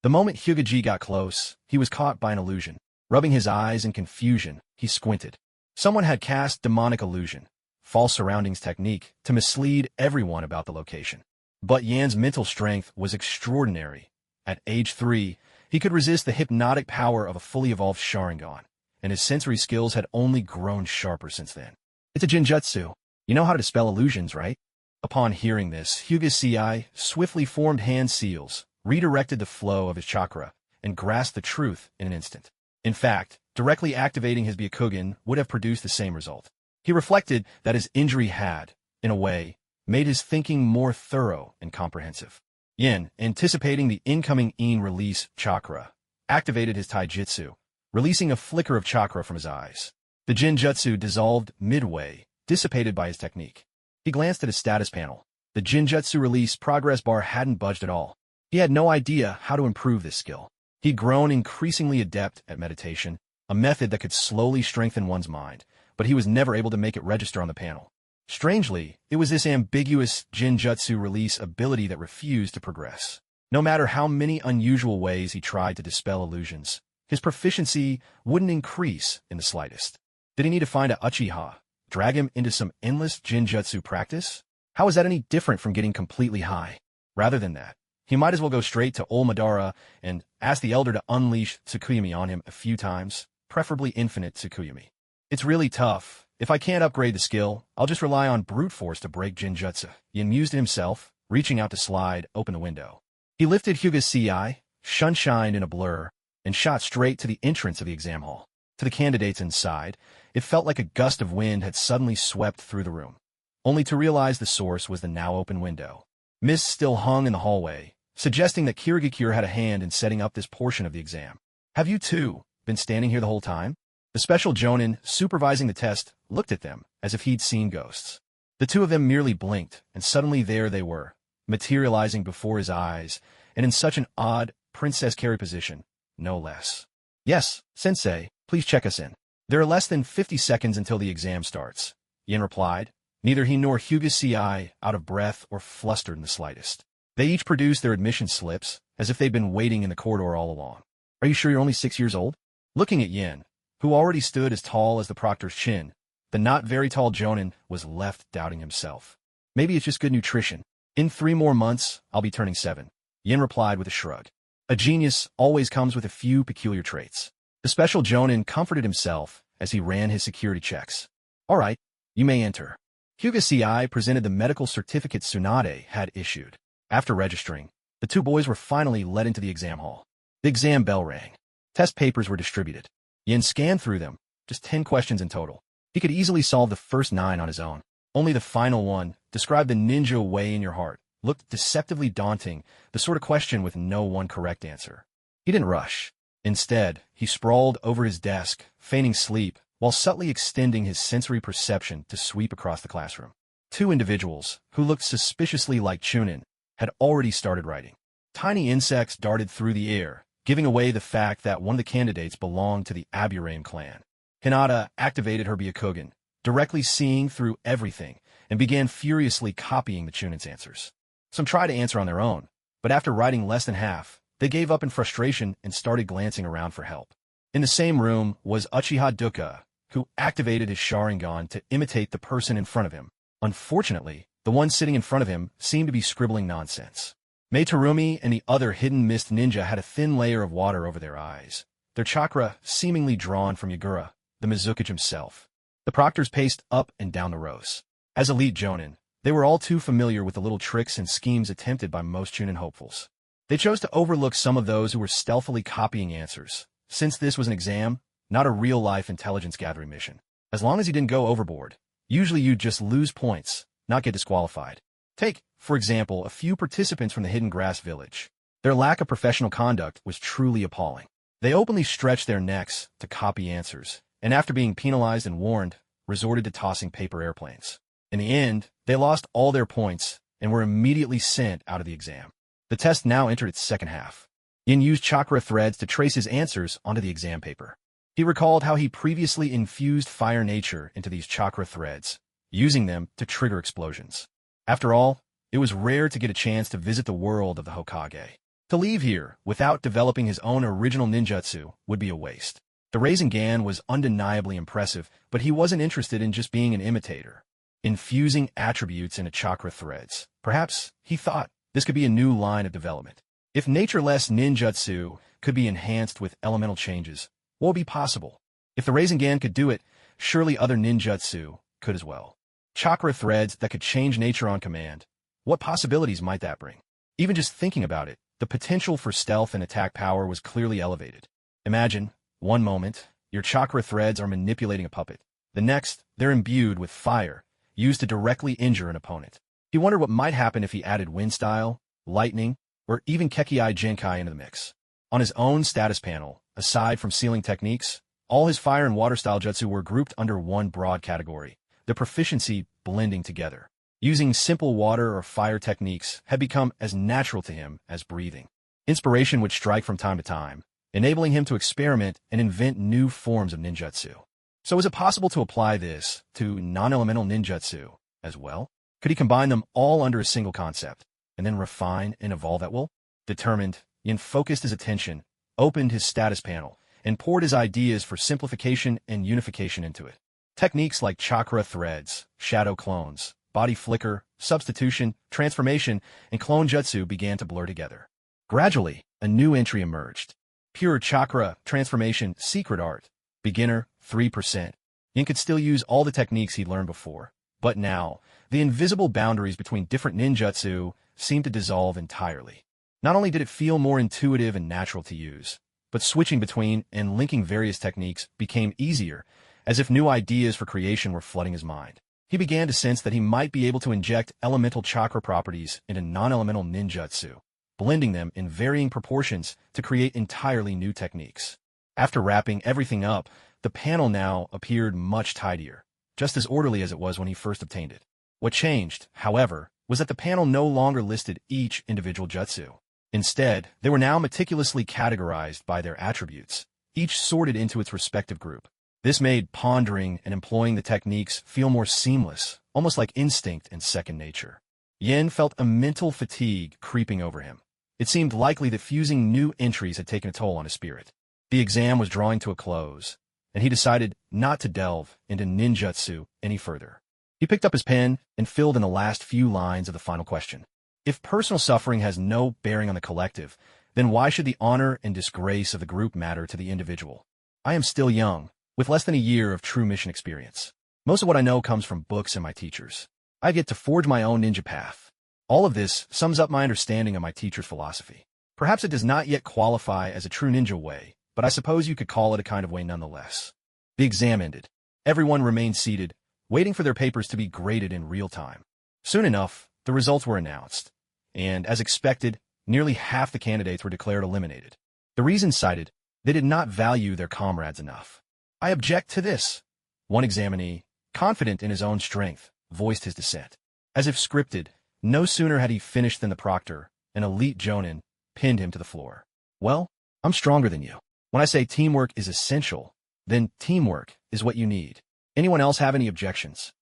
The moment Hokage got close, he was caught by an illusion. Rubbing his eyes in confusion, he squinted. Someone had cast demonic illusion, false surroundings technique, to mislead everyone about the location. But Yan's mental strength was extraordinary. At age 3, he could resist the hypnotic power of a fully evolved Sharingan, and his sensory skills had only grown sharper since then. It's a Jinjutsu. You know how to dispel illusions, right? Upon hearing this, Hokage swiftly formed hand seals, redirected the flow of his chakra, and grasped the truth in an instant. In fact, directly activating his Byakugan would have produced the same result. He reflected that his injury had, in a way, made his thinking more thorough and comprehensive. Yin, anticipating the incoming In release chakra, activated his taijutsu, releasing a flicker of chakra from his eyes. The Jinjutsu dissolved midway, dissipated by his technique. He glanced at his status panel. The Jinjutsu release progress bar hadn't budged at all. He had no idea how to improve this skill. He'd grown increasingly adept at meditation, a method that could slowly strengthen one's mind, but he was never able to make it register on the panel. Strangely, it was this ambiguous Jinjutsu release ability that refused to progress. No matter how many unusual ways he tried to dispel illusions, his proficiency wouldn't increase in the slightest. Did he need to find a Uchiha, drag him into some endless Jinjutsu practice? How is that any different from getting completely high? Rather than that, he might as well go straight to Ol Madara and ask the elder to unleash Tsukuyami on him a few times, preferably infinite Tsukuyami. It's really tough. If I can't upgrade the skill, I'll just rely on brute force to break Jinjutsu. Yin mused to himself, reaching out to slide open the window. He lifted Hyuga's CI, sunshined in a blur, and shot straight to the entrance of the exam hall. To the candidates inside, it felt like a gust of wind had suddenly swept through the room, only to realize the source was the now open window. Mist still hung in the hallway, suggesting that Kirigakure had a hand in setting up this portion of the exam. Have you, too, been standing here the whole time? The special Jonin, supervising the test, looked at them as if he'd seen ghosts. The two of them merely blinked, and suddenly there they were, materializing before his eyes, and in such an odd, princess carry position, no less. Yes, sensei, please check us in. There are less than 50 seconds until the exam starts, Yin replied, neither he nor Hyuga's CI out of breath or flustered in the slightest. They each produced their admission slips, as if they'd been waiting in the corridor all along. Are you sure you're only 6 years old? Looking at Yin, who already stood as tall as the proctor's chin, the not very tall Jonin was left doubting himself. Maybe it's just good nutrition. In 3 more months, I'll be turning 7, Yin replied with a shrug. A genius always comes with a few peculiar traits. The special Jonin comforted himself as he ran his security checks. All right, you may enter. Hyuga CI presented the medical certificate Tsunade had issued. After registering, the two boys were finally led into the exam hall. The exam bell rang. Test papers were distributed. Yin scanned through them, just 10 questions in total. He could easily solve the first 9 on his own. Only the final one, describe the ninja way in your heart, looked deceptively daunting, the sort of question with no one correct answer. He didn't rush. Instead, he sprawled over his desk, feigning sleep, while subtly extending his sensory perception to sweep across the classroom. 2 individuals, who looked suspiciously like Chunin, had already started writing. Tiny insects darted through the air, giving away the fact that one of the candidates belonged to the Aburame clan. Hinata activated her Byakugan, directly seeing through everything, and began furiously copying the Chunin's answers. Some tried to answer on their own, but after writing less than half, they gave up in frustration and started glancing around for help. In the same room was Uchiha Duka, who activated his Sharingan to imitate the person in front of him. Unfortunately, the one sitting in front of him seemed to be scribbling nonsense. Meitarumi and the other hidden mist ninja had a thin layer of water over their eyes, their chakra seemingly drawn from Yagura, the Mizukage himself. The proctors paced up and down the rows. As elite Jonin, they were all too familiar with the little tricks and schemes attempted by most Chunin hopefuls. They chose to overlook some of those who were stealthily copying answers, since this was an exam, not a real-life intelligence-gathering mission. As long as you didn't go overboard, usually you'd just lose points, not get disqualified. Take, for example, a few participants from the Hidden Grass Village. Their lack of professional conduct was truly appalling. They openly stretched their necks to copy answers, and after being penalized and warned, resorted to tossing paper airplanes. In the end, they lost all their points and were immediately sent out of the exam. The test now entered its second half. Yin used chakra threads to trace his answers onto the exam paper. He recalled how he previously infused fire nature into these chakra threads, using them to trigger explosions. After all, it was rare to get a chance to visit the world of the Hokage. To leave here without developing his own original ninjutsu would be a waste. The Rasengan was undeniably impressive, but he wasn't interested in just being an imitator. Infusing attributes into chakra threads. Perhaps, he thought, this could be a new line of development. If nature-less ninjutsu could be enhanced with elemental changes, what would be possible? If the Rasengan could do it, surely other ninjutsu could as well. Chakra threads that could change nature on command. What possibilities might that bring? Even just thinking about it, the potential for stealth and attack power was clearly elevated. Imagine, one moment, your chakra threads are manipulating a puppet. The next, they're imbued with fire, used to directly injure an opponent. He wondered what might happen if he added wind style, lightning, or even Kekiai Genkai into the mix. On his own status panel, aside from sealing techniques, all his fire and water style jutsu were grouped under one broad category, the proficiency blending together. Using simple water or fire techniques had become as natural to him as breathing. Inspiration would strike from time to time, enabling him to experiment and invent new forms of ninjutsu. So is it possible to apply this to non-elemental ninjutsu as well? Could he combine them all under a single concept, and then refine and evolve at will? Determined, Yin focused his attention, opened his status panel, and poured his ideas for simplification and unification into it. Techniques like chakra threads, shadow clones, body flicker, substitution, transformation, and clone jutsu began to blur together. Gradually, a new entry emerged. Pure Chakra, Transformation, Secret Art. Beginner, 3%. Yin could still use all the techniques he'd learned before, but now, the invisible boundaries between different ninjutsu seemed to dissolve entirely. Not only did it feel more intuitive and natural to use, but switching between and linking various techniques became easier, as if new ideas for creation were flooding his mind. He began to sense that he might be able to inject elemental chakra properties into non-elemental ninjutsu, blending them in varying proportions to create entirely new techniques. After wrapping everything up, the panel now appeared much tidier, just as orderly as it was when he first obtained it. What changed, however, was that the panel no longer listed each individual jutsu. Instead, they were now meticulously categorized by their attributes, each sorted into its respective group. This made pondering and employing the techniques feel more seamless, almost like instinct and second nature. Yin felt a mental fatigue creeping over him. It seemed likely that fusing new entries had taken a toll on his spirit. The exam was drawing to a close, and he decided not to delve into ninjutsu any further. He picked up his pen and filled in the last few lines of the final question. If personal suffering has no bearing on the collective, then why should the honor and disgrace of the group matter to the individual? I am still young, with less than a year of true mission experience. Most of what I know comes from books and my teachers. I have yet to forge my own ninja path. All of this sums up my understanding of my teacher's philosophy. Perhaps it does not yet qualify as a true ninja way, but I suppose you could call it a kind of way nonetheless. The exam ended. Everyone remained seated, waiting for their papers to be graded in real time. Soon enough, the results were announced, and as expected, nearly half the candidates were declared eliminated. The reason cited, they did not value their comrades enough. I object to this. One examinee, confident in his own strength, voiced his dissent. As if scripted, no sooner had he finished than the proctor, an elite jonin, pinned him to the floor. Well, I'm stronger than you. When I say teamwork is essential, then teamwork is what you need. Anyone else have any objections?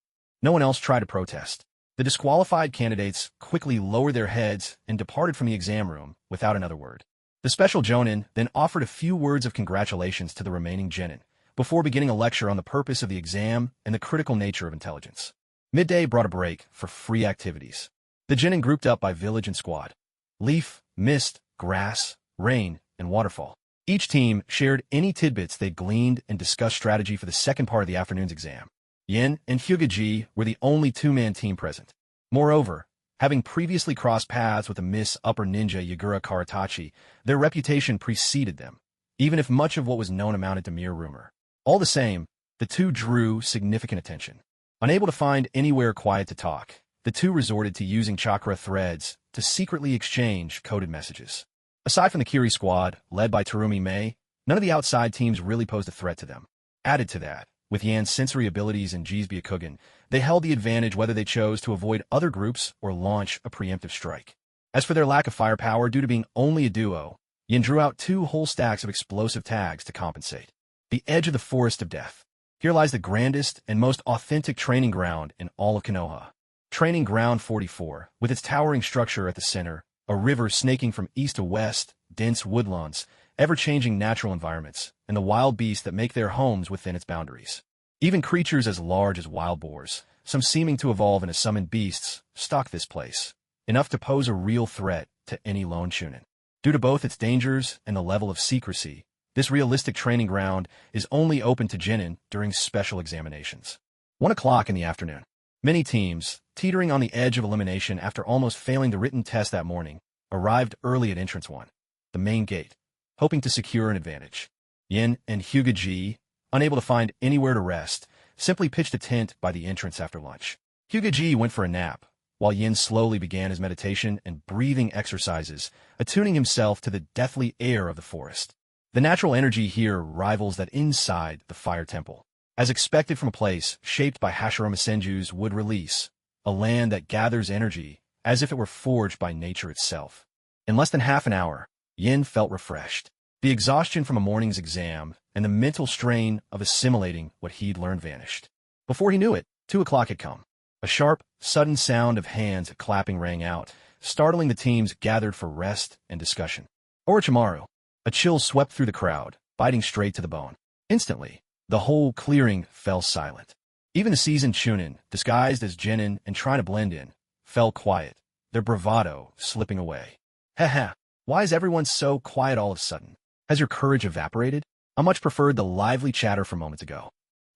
No one else tried to protest. The disqualified candidates quickly lowered their heads and departed from the exam room without another word. The special jonin then offered a few words of congratulations to the remaining genin, before beginning a lecture on the purpose of the exam and the critical nature of intelligence. Midday brought a break for free activities. The genin grouped up by village and squad. Leaf, mist, grass, rain, and waterfall. Each team shared any tidbits they gleaned and discussed strategy for the second part of the afternoon's exam. Yin and Hokage were the only two-man team present. Moreover, having previously crossed paths with the Miss Upper Ninja Yagura Karatachi, their reputation preceded them, even if much of what was known amounted to mere rumor. All the same, the two drew significant attention. Unable to find anywhere quiet to talk, the two resorted to using chakra threads to secretly exchange coded messages. Aside from the Kiri squad, led by Terumi Mei, none of the outside teams really posed a threat to them. Added to that, with Yan's sensory abilities and Ji's Byakugan, they held the advantage whether they chose to avoid other groups or launch a preemptive strike. As for their lack of firepower due to being only a duo, Yin drew out 2 whole stacks of explosive tags to compensate. The edge of the Forest of Death. Here lies the grandest and most authentic training ground in all of Konoha. Training Ground 44, with its towering structure at the center, a river snaking from east to west, dense woodlands, ever-changing natural environments, and the wild beasts that make their homes within its boundaries. Even creatures as large as wild boars, some seeming to evolve into summoned beasts, stalk this place, enough to pose a real threat to any lone Chunin. Due to both its dangers and the level of secrecy, this realistic training ground is only open to genin during special examinations. 1 o'clock in the afternoon. Many teams, teetering on the edge of elimination after almost failing the written test that morning, arrived early at Entrance 1, the main gate, hoping to secure an advantage. Yin and Hokage, unable to find anywhere to rest, simply pitched a tent by the entrance after lunch. Hokage went for a nap, while Yin slowly began his meditation and breathing exercises, attuning himself to the deathly air of the forest. The natural energy here rivals that inside the Fire Temple. As expected from a place shaped by Hashirama Senju's wood release, a land that gathers energy as if it were forged by nature itself. In less than half an hour, Yin felt refreshed. The exhaustion from a morning's exam and the mental strain of assimilating what he'd learned vanished. Before he knew it, 2 o'clock had come. A sharp, sudden sound of hands clapping rang out, startling the teams gathered for rest and discussion. Orochimaru. A chill swept through the crowd, biting straight to the bone. Instantly, the whole clearing fell silent. Even the seasoned Chunin, disguised as genin and trying to blend in, fell quiet, their bravado slipping away. Heh, why is everyone so quiet all of a sudden? Has your courage evaporated? I much preferred the lively chatter from moments ago.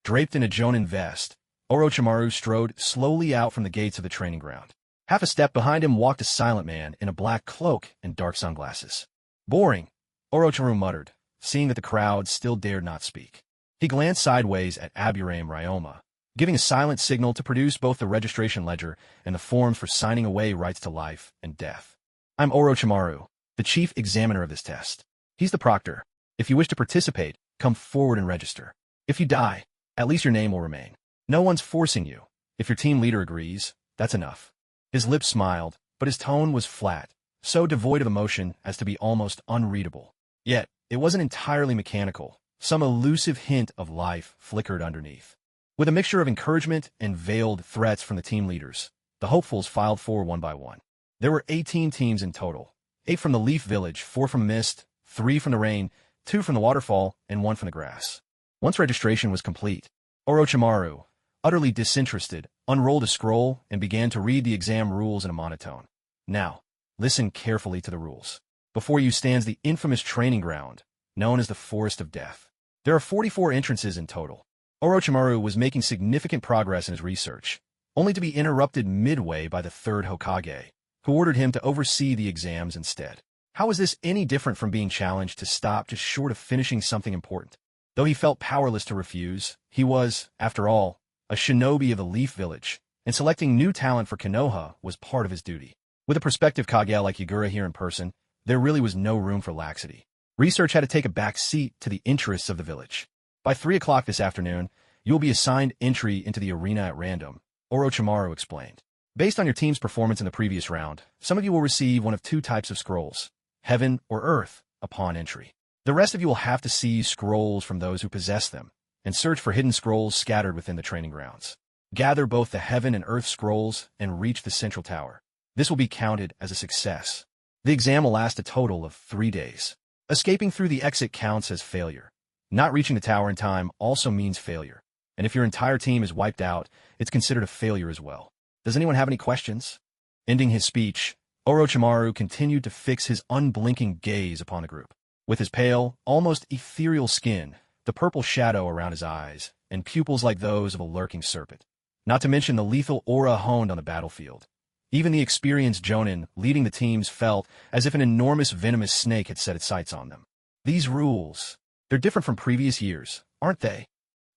Draped in a jonin vest, Orochimaru strode slowly out from the gates of the training ground. Half a step behind him walked a silent man in a black cloak and dark sunglasses. Boring, Orochimaru muttered, seeing that the crowd still dared not speak. He glanced sideways at Aburame Ryoma, giving a silent signal to produce both the registration ledger and the forms for signing away rights to life and death. I'm Orochimaru, the chief examiner of this test. He's the proctor. If you wish to participate, come forward and register. If you die, at least your name will remain. No one's forcing you. If your team leader agrees, that's enough. His lips smiled, but his tone was flat, so devoid of emotion as to be almost unreadable. Yet, it wasn't entirely mechanical. Some elusive hint of life flickered underneath. With a mixture of encouragement and veiled threats from the team leaders, the hopefuls filed forward one by one. There were 18 teams in total. 8 from the Leaf Village, 4 from Mist, 3 from the Rain, 2 from the Waterfall, and 1 from the Grass. Once registration was complete, Orochimaru, utterly disinterested, unrolled a scroll and began to read the exam rules in a monotone. Now, listen carefully to the rules. Before you stands the infamous training ground, known as the Forest of Death. There are 44 entrances in total. Orochimaru was making significant progress in his research, only to be interrupted midway by the third Hokage, who ordered him to oversee the exams instead. How was this any different from being challenged to stop just short of finishing something important? Though he felt powerless to refuse, he was, after all, a shinobi of the Leaf Village, and selecting new talent for Konoha was part of his duty. With a prospective Kage like Yagura here in person, there really was no room for laxity. Research had to take a back seat to the interests of the village. By 3 o'clock this afternoon, you will be assigned entry into the arena at random, Orochimaru explained. Based on your team's performance in the previous round, some of you will receive one of 2 types of scrolls, Heaven or Earth, upon entry. The rest of you will have to seize scrolls from those who possess them, and search for hidden scrolls scattered within the training grounds. Gather both the Heaven and Earth scrolls and reach the central tower. This will be counted as a success. The exam will last a total of 3 days. Escaping through the exit counts as failure. Not reaching the tower in time also means failure. And if your entire team is wiped out, it's considered a failure as well. Does anyone have any questions? Ending his speech, Orochimaru continued to fix his unblinking gaze upon the group. With his pale, almost ethereal skin, the purple shadow around his eyes, and pupils like those of a lurking serpent. Not to mention the lethal aura honed on the battlefield. Even the experienced Jonin leading the teams felt as if an enormous venomous snake had set its sights on them. These rules, they're different from previous years, aren't they?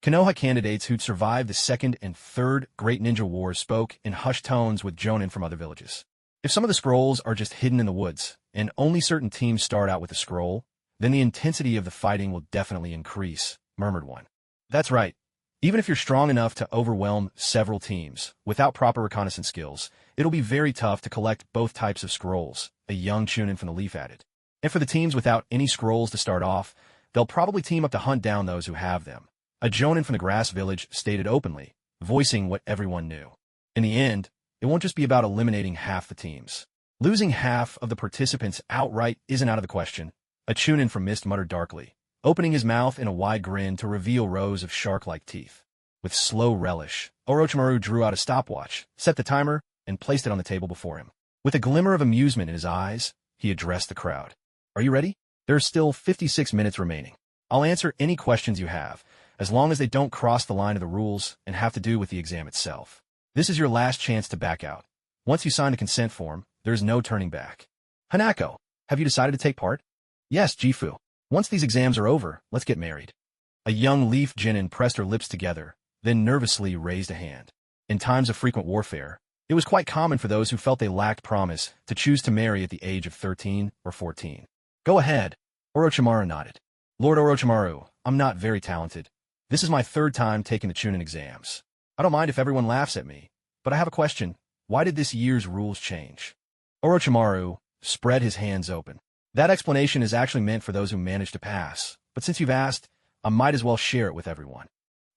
Konoha candidates who'd survived the second and third Great Ninja Wars spoke in hushed tones with Jonin from other villages. If some of the scrolls are just hidden in the woods, and only certain teams start out with a scroll, then the intensity of the fighting will definitely increase, murmured one. That's right. Even if you're strong enough to overwhelm several teams, without proper reconnaissance skills, it'll be very tough to collect both types of scrolls, a young Chunin from the Leaf added. And for the teams without any scrolls to start off, they'll probably team up to hunt down those who have them. A Jonin from the Grass Village stated openly, voicing what everyone knew. In the end, it won't just be about eliminating half the teams. Losing half of the participants outright isn't out of the question, a Chunin from Mist muttered darkly, opening his mouth in a wide grin to reveal rows of shark-like teeth. With slow relish, Orochimaru drew out a stopwatch, set the timer, and placed it on the table before him. With a glimmer of amusement in his eyes, he addressed the crowd. Are you ready? There are still 56 minutes remaining. I'll answer any questions you have, as long as they don't cross the line of the rules and have to do with the exam itself. This is your last chance to back out. Once you sign the consent form, there is no turning back. Hanako, have you decided to take part? Yes, Jifu. Once these exams are over, let's get married. A young Leaf Genin pressed her lips together, then nervously raised a hand. In times of frequent warfare, it was quite common for those who felt they lacked promise to choose to marry at the age of 13 or 14. Go ahead. Orochimaru nodded. Lord Orochimaru, I'm not very talented. This is my 3rd time taking the Chunin exams. I don't mind if everyone laughs at me, but I have a question. Why did this year's rules change? Orochimaru spread his hands open. That explanation is actually meant for those who managed to pass, but since you've asked, I might as well share it with everyone.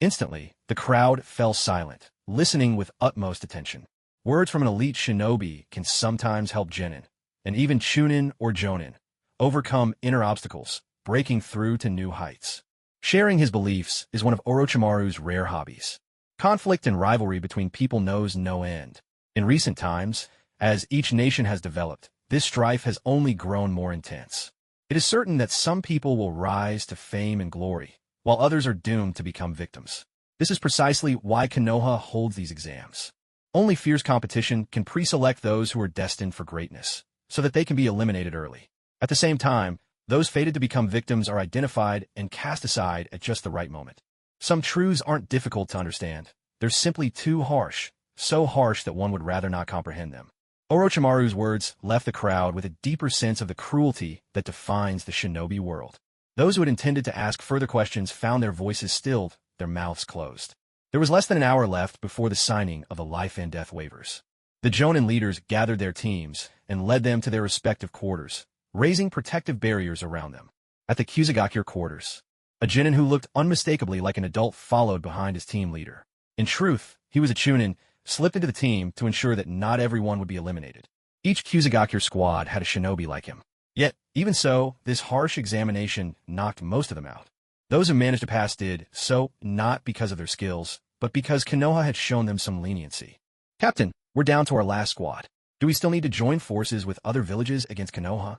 Instantly, the crowd fell silent, listening with utmost attention. Words from an elite shinobi can sometimes help Genin, and even Chunin or Jonin, overcome inner obstacles, breaking through to new heights. Sharing his beliefs is one of Orochimaru's rare hobbies. Conflict and rivalry between people knows no end. In recent times, as each nation has developed, this strife has only grown more intense. It is certain that some people will rise to fame and glory, while others are doomed to become victims. This is precisely why Konoha holds these exams. Only fierce competition can pre-select those who are destined for greatness, so that they can be eliminated early. At the same time, those fated to become victims are identified and cast aside at just the right moment. Some truths aren't difficult to understand. They're simply too harsh, so harsh that one would rather not comprehend them. Orochimaru's words left the crowd with a deeper sense of the cruelty that defines the shinobi world. Those who had intended to ask further questions found their voices stilled, their mouths closed. There was less than an hour left before the signing of the life and death waivers. The Jonin leaders gathered their teams and led them to their respective quarters, raising protective barriers around them. At the Kusagakure quarters, a Chunin who looked unmistakably like an adult followed behind his team leader. In truth, he was a Chunin, slipped into the team to ensure that not everyone would be eliminated. Each Kusagakure squad had a shinobi like him. Yet, even so, this harsh examination knocked most of them out. Those who managed to pass did so not because of their skills, but because Konoha had shown them some leniency. Captain, we're down to our last squad. Do we still need to join forces with other villages against Konoha?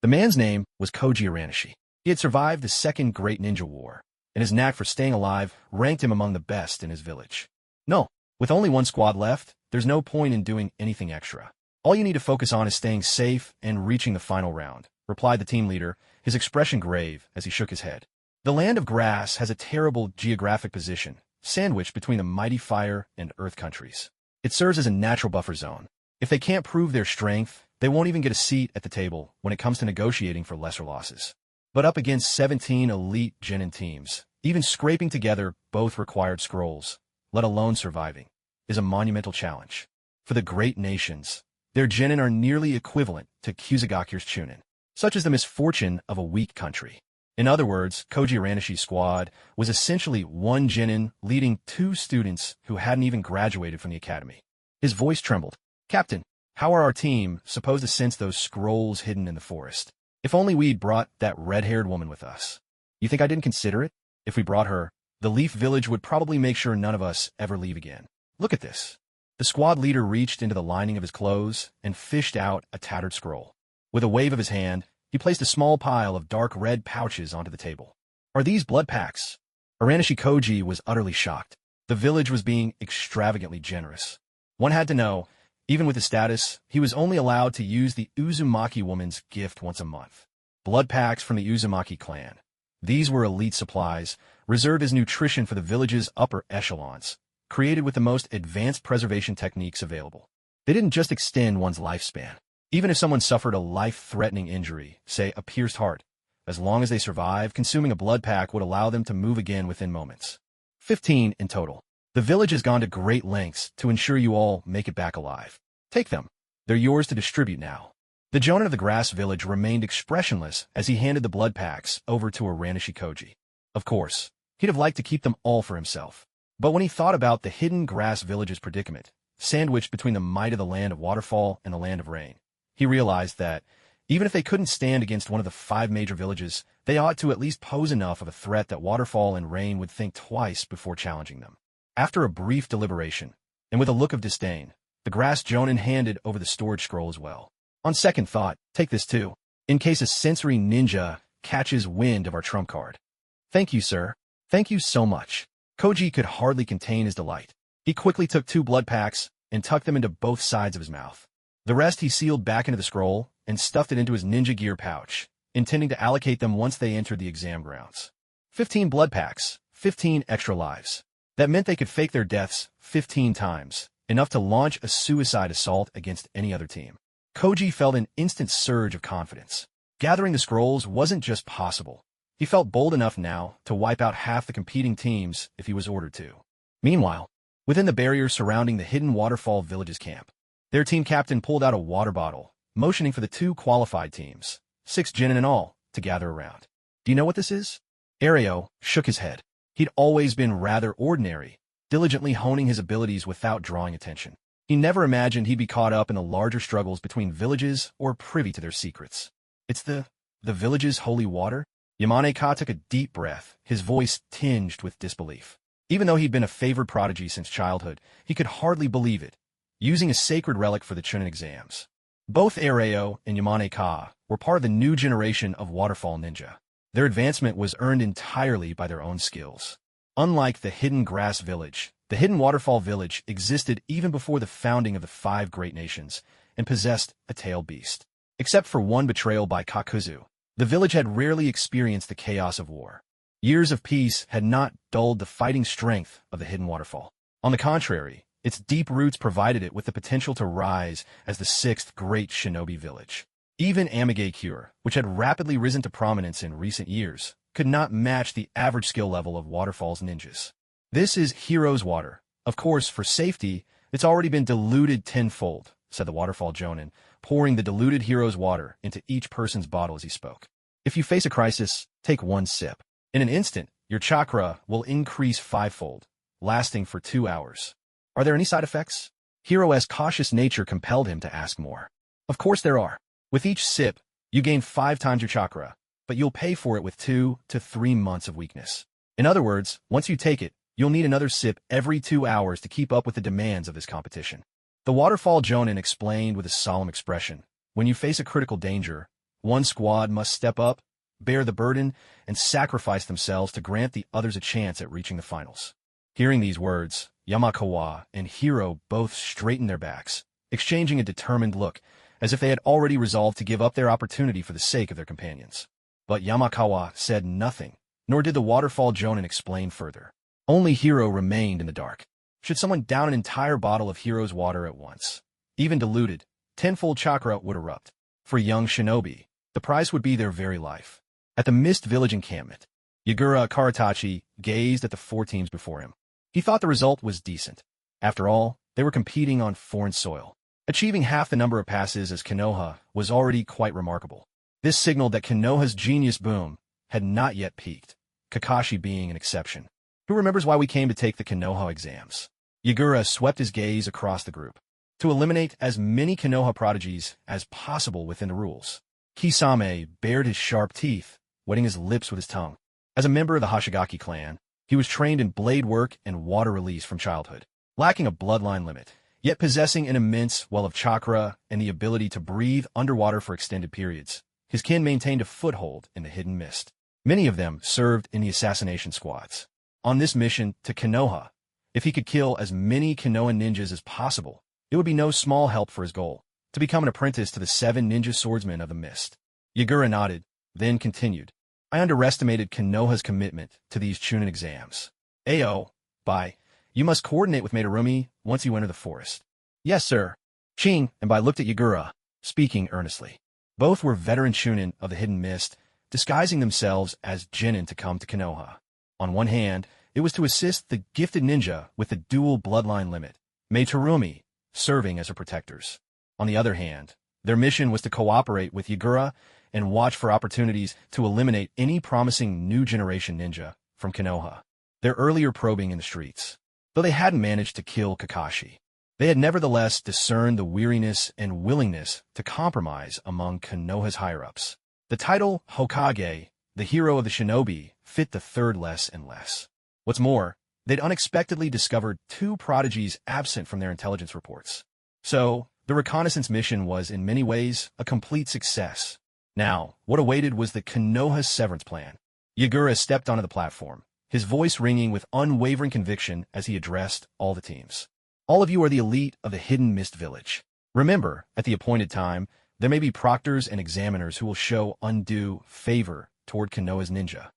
The man's name was Koji Aranishi. He had survived the Second Great Ninja War, and his knack for staying alive ranked him among the best in his village. No, with only one squad left, there's no point in doing anything extra. All you need to focus on is staying safe and reaching the final round, replied the team leader, his expression grave as he shook his head. The land of grass has a terrible geographic position, sandwiched between the mighty fire and earth countries. It serves as a natural buffer zone. If they can't prove their strength, they won't even get a seat at the table when it comes to negotiating for lesser losses. But up against 17 elite Chunin teams, even scraping together both required scrolls, let alone surviving, is a monumental challenge. For the great nations, their Chunin are nearly equivalent to Kusagakure's Chunin. Such is the misfortune of a weak country. In other words, Koji Aranishi's squad was essentially one Chunin leading two students who hadn't even graduated from the academy. His voice trembled. Captain, how are our team supposed to sense those scrolls hidden in the forest? If only we'd brought that red-haired woman with us. You think I didn't consider it? If we brought her, the Leaf Village would probably make sure none of us ever leave again. Look at this. The squad leader reached into the lining of his clothes and fished out a tattered scroll. With a wave of his hand, he placed a small pile of dark red pouches onto the table. Are these blood packs? Aranishi Koji was utterly shocked. The village was being extravagantly generous. One had to know, even with his status, he was only allowed to use the Uzumaki woman's gift once a month. Blood packs from the Uzumaki clan. These were elite supplies, reserved as nutrition for the village's upper echelons, created with the most advanced preservation techniques available. They didn't just extend one's lifespan. Even if someone suffered a life-threatening injury, say a pierced heart, as long as they survived, consuming a blood pack would allow them to move again within moments. 15 in total. The village has gone to great lengths to ensure you all make it back alive. Take them. They're yours to distribute now. The Jonin of the Grass Village remained expressionless as he handed the blood packs over to Aranishi Koji. Of course, he'd have liked to keep them all for himself. But when he thought about the hidden Grass Village's predicament, sandwiched between the might of the land of waterfall and the land of rain, he realized that, even if they couldn't stand against one of the 5 major villages, they ought to at least pose enough of a threat that waterfall and rain would think twice before challenging them. After a brief deliberation, and with a look of disdain, the Grass Jonin handed over the storage scroll as well. On second thought, take this too, in case a sensory ninja catches wind of our trump card. Thank you, sir. Thank you so much. Koji could hardly contain his delight. He quickly took 2 blood packs and tucked them into both sides of his mouth. The rest he sealed back into the scroll and stuffed it into his ninja gear pouch, intending to allocate them once they entered the exam grounds. 15 blood packs, 15 extra lives. That meant they could fake their deaths 15 times, enough to launch a suicide assault against any other team. Koji felt an instant surge of confidence. Gathering the scrolls wasn't just possible. He felt bold enough now to wipe out half the competing teams if he was ordered to. Meanwhile, within the barrier surrounding the hidden Waterfall Village's camp, their team captain pulled out a water bottle, motioning for the 2 qualified teams, 6 Chunin in all, to gather around. Do you know what this is? Ario shook his head. He'd always been rather ordinary, diligently honing his abilities without drawing attention. He never imagined he'd be caught up in the larger struggles between villages or privy to their secrets. It's the village's holy water? Yamane-ka took a deep breath, his voice tinged with disbelief. Even though he'd been a favored prodigy since childhood, he could hardly believe it, using a sacred relic for the Chunin exams. Both Areo and Yamane Ka were part of the new generation of waterfall ninja. Their advancement was earned entirely by their own skills. Unlike the Hidden Grass Village, the Hidden Waterfall Village existed even before the founding of the 5 great nations and possessed a tailed beast. Except for one betrayal by Kakuzu, the village had rarely experienced the chaos of war. Years of peace had not dulled the fighting strength of the Hidden Waterfall. On the contrary, its deep roots provided it with the potential to rise as the 6th great shinobi village. Even Amigakure, which had rapidly risen to prominence in recent years, could not match the average skill level of Waterfall's ninjas. This is Hero's Water. Of course, for safety, it's already been diluted tenfold, said the Waterfall Jonin, pouring the diluted Hero's Water into each person's bottle as he spoke. If you face a crisis, take 1 sip. In an instant, your chakra will increase 5-fold, lasting for 2 hours. Are there any side effects? Hiro's cautious nature compelled him to ask more. Of course there are. With each sip, you gain 5 times your chakra, but you'll pay for it with 2 to 3 months of weakness. In other words, once you take it, you'll need another sip every 2 hours to keep up with the demands of this competition. The Waterfall Jonin explained with a solemn expression. When you face a critical danger, one squad must step up, bear the burden, and sacrifice themselves to grant the others a chance at reaching the finals. Hearing these words, Yamakawa and Hiro both straightened their backs, exchanging a determined look, as if they had already resolved to give up their opportunity for the sake of their companions. But Yamakawa said nothing, nor did the Waterfall Jonin explain further. Only Hiro remained in the dark. Should someone down an entire bottle of Hero's Water at once, even diluted, tenfold chakra would erupt. For young shinobi, the price would be their very life. At the Mist Village encampment, Yagura Karatachi gazed at the 4 teams before him. He thought the result was decent. After all, they were competing on foreign soil. Achieving half the number of passes as Konoha was already quite remarkable. This signaled that Konoha's genius boom had not yet peaked, Kakashi being an exception. Who remembers why we came to take the Konoha exams? Yagura swept his gaze across the group. To eliminate as many Konoha prodigies as possible within the rules. Kisame bared his sharp teeth, wetting his lips with his tongue. As a member of the Hoshigaki clan, he was trained in blade work and water release from childhood. Lacking a bloodline limit, yet possessing an immense well of chakra and the ability to breathe underwater for extended periods, his kin maintained a foothold in the hidden mist. Many of them served in the assassination squads. On this mission to Konoha, if he could kill as many Konoha ninjas as possible, it would be no small help for his goal, to become an apprentice to the 7 ninja swordsmen of the mist. Yagura nodded, then continued. I underestimated Konoha's commitment to these Chunin exams. Ayo, you must coordinate with Madarumi once you enter the forest. Yes, sir. Ching and Bai looked at Yagura, speaking earnestly. Both were veteran Chunin of the Hidden Mist, disguising themselves as genin to come to Konoha. On one hand, it was to assist the gifted ninja with the dual bloodline limit, Madarumi, serving as her protectors. On the other hand, their mission was to cooperate with Yagura and watch for opportunities to eliminate any promising new generation ninja from Konoha. Their earlier probing in the streets, though they hadn't managed to kill Kakashi, they had nevertheless discerned the weariness and willingness to compromise among Konoha's higher-ups. The title Hokage, the hero of the shinobi, fit the third less and less. What's more, they'd unexpectedly discovered 2 prodigies absent from their intelligence reports. So, the reconnaissance mission was in many ways a complete success. Now, what awaited was the Konoha severance plan. Yagura stepped onto the platform, his voice ringing with unwavering conviction as he addressed all the teams. All of you are the elite of the Hidden Mist Village. Remember, at the appointed time, there may be proctors and examiners who will show undue favor toward Konoha's ninja.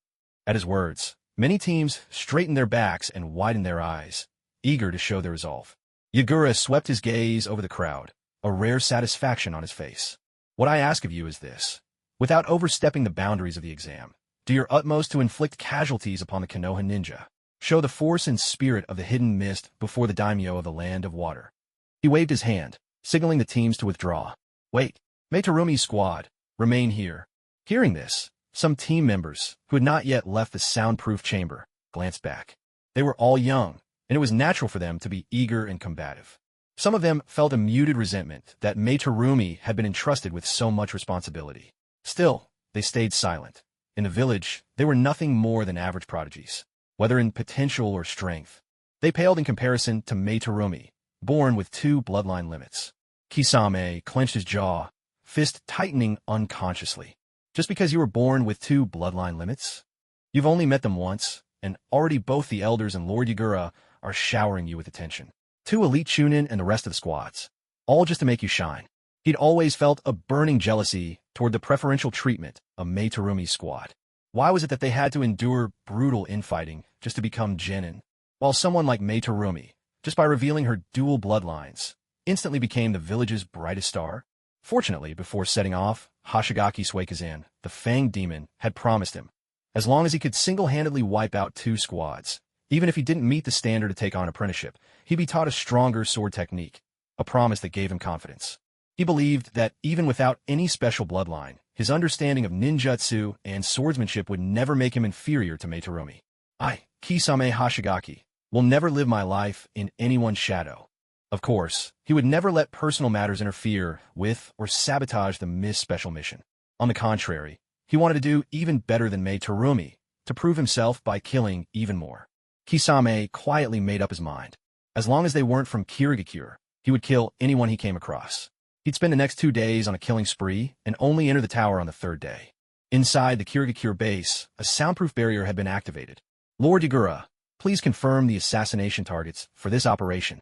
At his words, many teams straightened their backs and widened their eyes, eager to show their resolve. Yagura swept his gaze over the crowd, a rare satisfaction on his face. What I ask of you is this. Without overstepping the boundaries of the exam, do your utmost to inflict casualties upon the Konoha ninja. Show the force and spirit of the Hidden Mist before the daimyo of the Land of Water. He waved his hand, signaling the teams to withdraw. Wait, Matarumi's squad, remain here. Hearing this, some team members, who had not yet left the soundproof chamber, glanced back. They were all young, and it was natural for them to be eager and combative. Some of them felt a muted resentment that Matarumi had been entrusted with so much responsibility. Still, they stayed silent. In the village, they were nothing more than average prodigies. whether in potential or strength. They paled in comparison to Meitarumi, born with 2 bloodline limits. Kisame clenched his jaw, fist tightening unconsciously. Just because you were born with 2 bloodline limits? You've only met them once, and already both the elders and Lord Yagura are showering you with attention. 2 elite Chunin and the rest of the squads. All just to make you shine. He'd always felt a burning jealousy toward the preferential treatment of Meitarumi's squad. Why was it that they had to endure brutal infighting just to become genin, while someone like Meitarumi, just by revealing her dual bloodlines, instantly became the village's brightest star? Fortunately, before setting off, Hoshigaki Suikazan, the Fanged Demon, had promised him, as long as he could single-handedly wipe out 2 squads, even if he didn't meet the standard to take on apprenticeship, he'd be taught a stronger sword technique, a promise that gave him confidence. He believed that even without any special bloodline, his understanding of ninjutsu and swordsmanship would never make him inferior to Meitarumi. I, Kisame Hoshigaki, will never live my life in anyone's shadow. Of course, he would never let personal matters interfere with or sabotage the Miss Special Mission. On the contrary, he wanted to do even better than Meitarumi, to prove himself by killing even more. Kisame quietly made up his mind. As long as they weren't from Kirigakure, he would kill anyone he came across. He'd spend the next 2 days on a killing spree and only enter the tower on the 3rd day. Inside the Kirigakure base, a soundproof barrier had been activated. Lord Yagura, please confirm the assassination targets for this operation.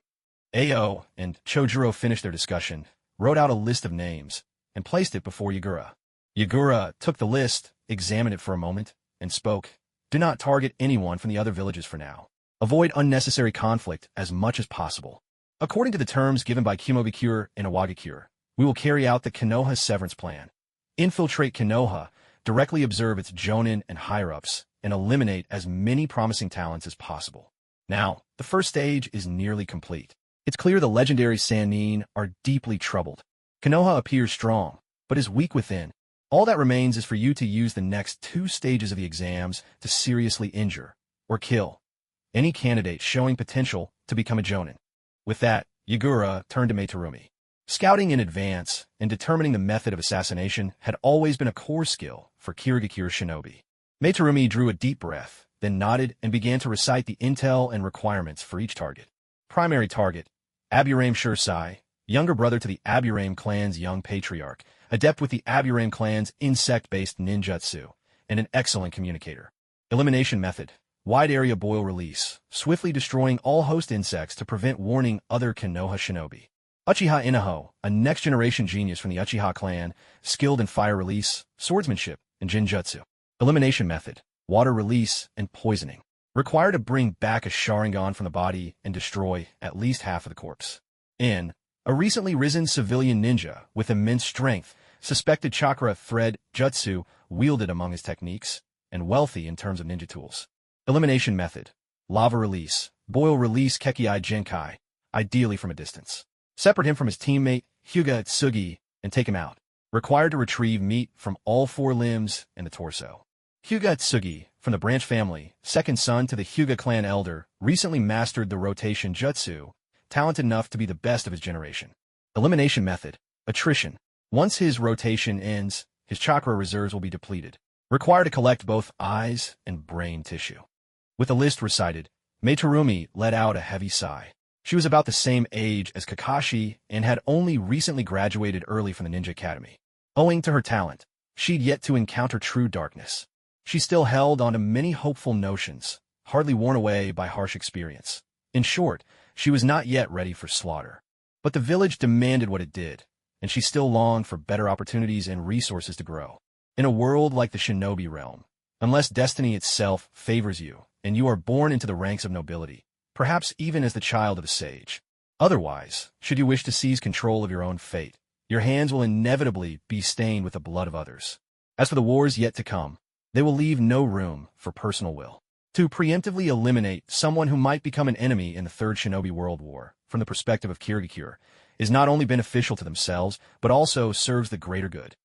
Ao and Chojuro finished their discussion, wrote out a list of names, and placed it before Yagura. Yagura took the list, examined it for a moment, and spoke. Do not target anyone from the other villages for now. Avoid unnecessary conflict as much as possible. According to the terms given by Kimobikure and Iwagakure, we will carry out the Konoha severance plan. Infiltrate Konoha, directly observe its jonin and higher-ups, and eliminate as many promising talents as possible. Now, the first stage is nearly complete. It's clear the legendary Sannin are deeply troubled. Konoha appears strong, but is weak within. All that remains is for you to use the next 2 stages of the exams to seriously injure, or kill, any candidate showing potential to become a jonin. With that, Yagura turned to Meitarumi. Scouting in advance and determining the method of assassination had always been a core skill for Kirigakure shinobi. Meitarumi drew a deep breath, then nodded and began to recite the intel and requirements for each target. Primary target, Aburame Shursai, younger brother to the Aburame clan's young patriarch, adept with the Aburame clan's insect-based ninjutsu, and an excellent communicator. Elimination method, wide area boil release, swiftly destroying all host insects to prevent warning other Konoha shinobi. Uchiha Inaho, a next-generation genius from the Uchiha clan, skilled in fire release, swordsmanship, and jinjutsu. Elimination method, water release, and poisoning. Required to bring back a Sharingan from the body and destroy at least half of the corpse. N, a recently risen civilian ninja with immense strength, suspected chakra thread jutsu wielded among his techniques, and wealthy in terms of ninja tools. Elimination method, lava release, boil release Kekiai Genkai, ideally from a distance. Separate him from his teammate, Hyuga Tsugi, and take him out. Required to retrieve meat from all 4 limbs and the torso. Hyuga Tsugi, from the branch family, second son to the Hyuga clan elder, recently mastered the rotation jutsu, talented enough to be the best of his generation. Elimination method, attrition. Once his rotation ends, his chakra reserves will be depleted. Required to collect both eyes and brain tissue. With the list recited, Meitarumi let out a heavy sigh. She was about the same age as Kakashi and had only recently graduated early from the Ninja Academy. Owing to her talent, she'd yet to encounter true darkness. She still held onto many hopeful notions, hardly worn away by harsh experience. In short, she was not yet ready for slaughter. But the village demanded what it did, and she still longed for better opportunities and resources to grow. In a world like the shinobi realm, unless destiny itself favors you, and you are born into the ranks of nobility, perhaps even as the child of a sage. Otherwise, should you wish to seize control of your own fate, your hands will inevitably be stained with the blood of others. As for the wars yet to come, they will leave no room for personal will. To preemptively eliminate someone who might become an enemy in the Third Shinobi World War, from the perspective of Kirigakure, is not only beneficial to themselves, but also serves the greater good.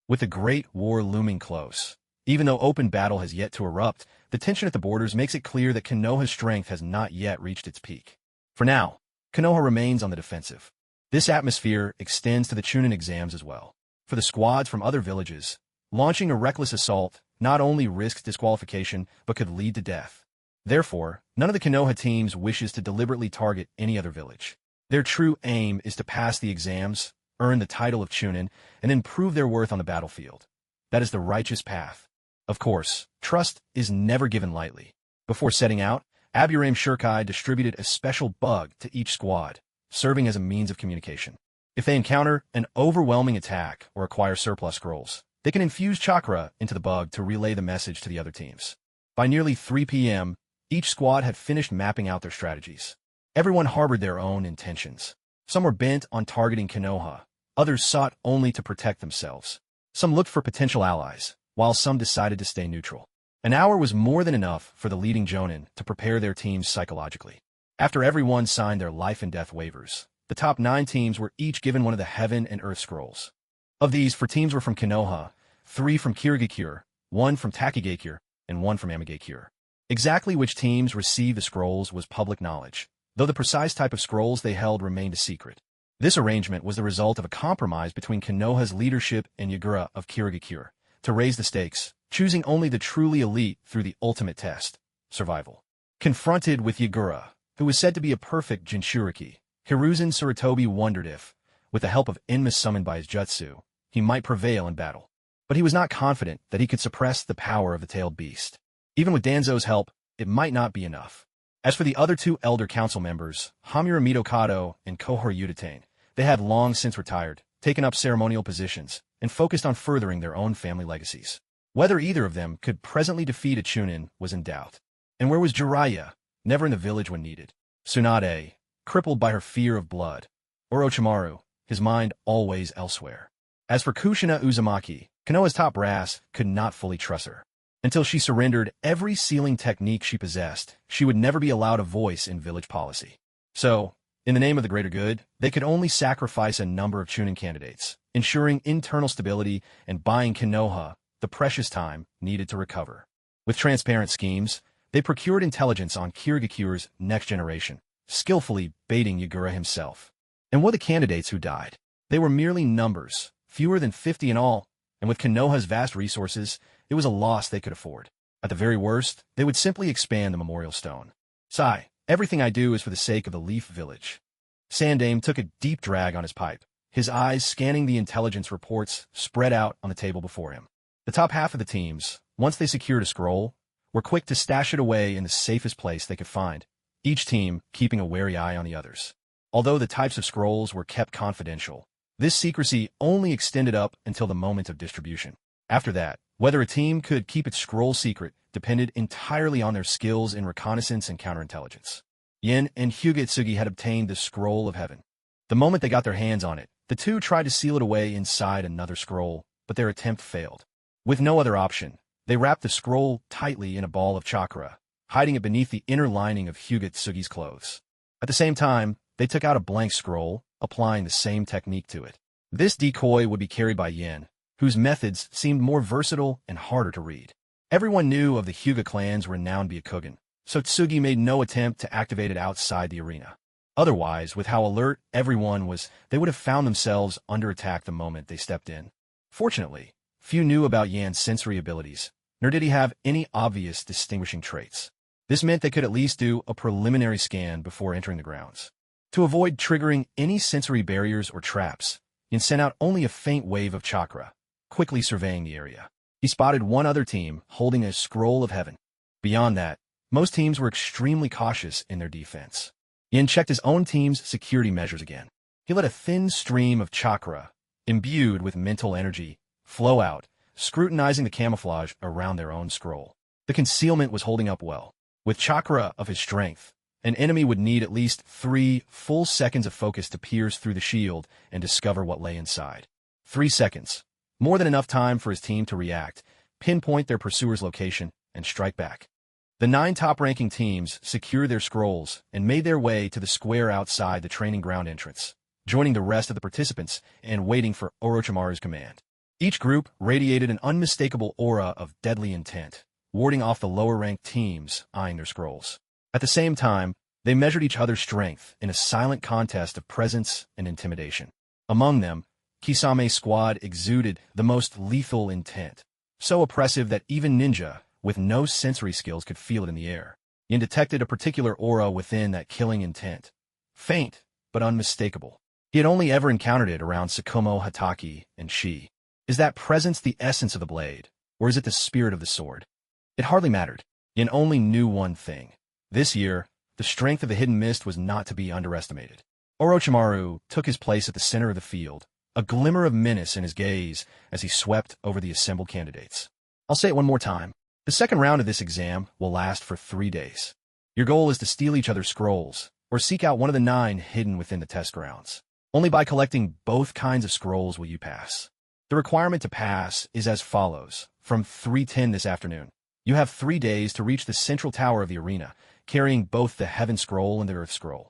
With the Great War looming close, even though open battle has yet to erupt, the tension at the borders makes it clear that Konoha's strength has not yet reached its peak. For now, Konoha remains on the defensive. This atmosphere extends to the Chunin exams as well. For the squads from other villages, launching a reckless assault not only risks disqualification, but could lead to death. Therefore, none of the Konoha teams wishes to deliberately target any other village. Their true aim is to pass the exams, earn the title of Chunin, and then prove their worth on the battlefield. That is the righteous path. Of course, trust is never given lightly. Before setting out, Aburame Shirkai distributed a special bug to each squad, serving as a means of communication. If they encounter an overwhelming attack or acquire surplus scrolls, they can infuse chakra into the bug to relay the message to the other teams. By nearly 3 p.m., each squad had finished mapping out their strategies. Everyone harbored their own intentions. Some were bent on targeting Konoha, others sought only to protect themselves. Some looked for potential allies, while some decided to stay neutral. An hour was more than enough for the leading jonin to prepare their teams psychologically. After everyone signed their life and death waivers, the top 9 teams were each given one of the Heaven and Earth scrolls. Of these, 4 teams were from Konoha, 3 from Kirigakure, 1 from Takigakure, and 1 from Amigakure. Exactly which teams received the scrolls was public knowledge, though the precise type of scrolls they held remained a secret. This arrangement was the result of a compromise between Konoha's leadership and Yagura of Kirigakure to raise the stakes, choosing only the truly elite through the ultimate test, survival. Confronted with Yagura, who was said to be a perfect Jinchuriki, Hiruzen Sarutobi wondered if, with the help of Enma summoned by his Jutsu, he might prevail in battle. But he was not confident that he could suppress the power of the tailed beast. Even with Danzo's help, it might not be enough. As for the other 2 elder council members, Hamura Mitokado and Kohor Udatain, they had long since retired, taken up ceremonial positions, and focused on furthering their own family legacies. Whether either of them could presently defeat a Chunin was in doubt. And where was Jiraiya? Never in the village when needed. Tsunade, crippled by her fear of blood. Orochimaru, his mind always elsewhere. As for Kushina Uzumaki, Konoha's top brass could not fully trust her. Until she surrendered every sealing technique she possessed, she would never be allowed a voice in village policy. So, in the name of the greater good, they could only sacrifice a number of Chunin candidates, ensuring internal stability and buying Konoha the precious time needed to recover. With transparent schemes, they procured intelligence on Kirigakure's next generation, skillfully baiting Yagura himself. And what the candidates who died? They were merely numbers, fewer than 50 in all, and with Konoha's vast resources, it was a loss they could afford. At the very worst, they would simply expand the memorial stone. Sigh, everything I do is for the sake of the Leaf Village. Sandame took a deep drag on his pipe, his eyes scanning the intelligence reports spread out on the table before him. The top half of the teams, once they secured a scroll, were quick to stash it away in the safest place they could find, each team keeping a wary eye on the others. Although the types of scrolls were kept confidential, this secrecy only extended up until the moment of distribution. After that, whether a team could keep its scroll secret depended entirely on their skills in reconnaissance and counterintelligence. Yen and Hyugetsugi had obtained the Scroll of Heaven. The moment they got their hands on it, the 2 tried to seal it away inside another scroll, but their attempt failed. With no other option, they wrapped the scroll tightly in a ball of chakra, hiding it beneath the inner lining of Hyugetsugi's clothes. At the same time, they took out a blank scroll, applying the same technique to it. This decoy would be carried by Yen, whose methods seemed more versatile and harder to read. Everyone knew of the Hyuga clan's renowned Byakugan, so Tsugi made no attempt to activate it outside the arena. Otherwise, with how alert everyone was, they would have found themselves under attack the moment they stepped in. Fortunately, few knew about Yan's sensory abilities, nor did he have any obvious distinguishing traits. This meant they could at least do a preliminary scan before entering the grounds. To avoid triggering any sensory barriers or traps, Yan sent out only a faint wave of chakra, quickly surveying the area. He spotted one other team holding a Scroll of Heaven. Beyond that, most teams were extremely cautious in their defense. Yan checked his own team's security measures again. He let a thin stream of chakra, imbued with mental energy, flow out, scrutinizing the camouflage around their own scroll. The concealment was holding up well. With chakra of his strength, an enemy would need at least 3 full seconds of focus to pierce through the shield and discover what lay inside. 3 seconds. More than enough time for his team to react, pinpoint their pursuer's location, and strike back. The 9 top-ranking teams secured their scrolls and made their way to the square outside the training ground entrance, joining the rest of the participants and waiting for Orochimaru's command. Each group radiated an unmistakable aura of deadly intent, warding off the lower-ranked teams eyeing their scrolls. At the same time, they measured each other's strength in a silent contest of presence and intimidation. Among them, Kisame's squad exuded the most lethal intent, so oppressive that even ninja, with no sensory skills, could feel it in the air. Yin detected a particular aura within that killing intent. Faint, but unmistakable. He had only ever encountered it around Tsukumo Hatake and Shi. Is that presence the essence of the blade, or is it the spirit of the sword? It hardly mattered. Yin only knew one thing. This year, the strength of the hidden mist was not to be underestimated. Orochimaru took his place at the center of the field, a glimmer of menace in his gaze as he swept over the assembled candidates. I'll say it one more time. The second round of this exam will last for 3 days. Your goal is to steal each other's scrolls, or seek out one of the 9 hidden within the test grounds. Only by collecting both kinds of scrolls will you pass. The requirement to pass is as follows. From 3:10 this afternoon, you have 3 days to reach the central tower of the arena, carrying both the Heaven Scroll and the Earth Scroll.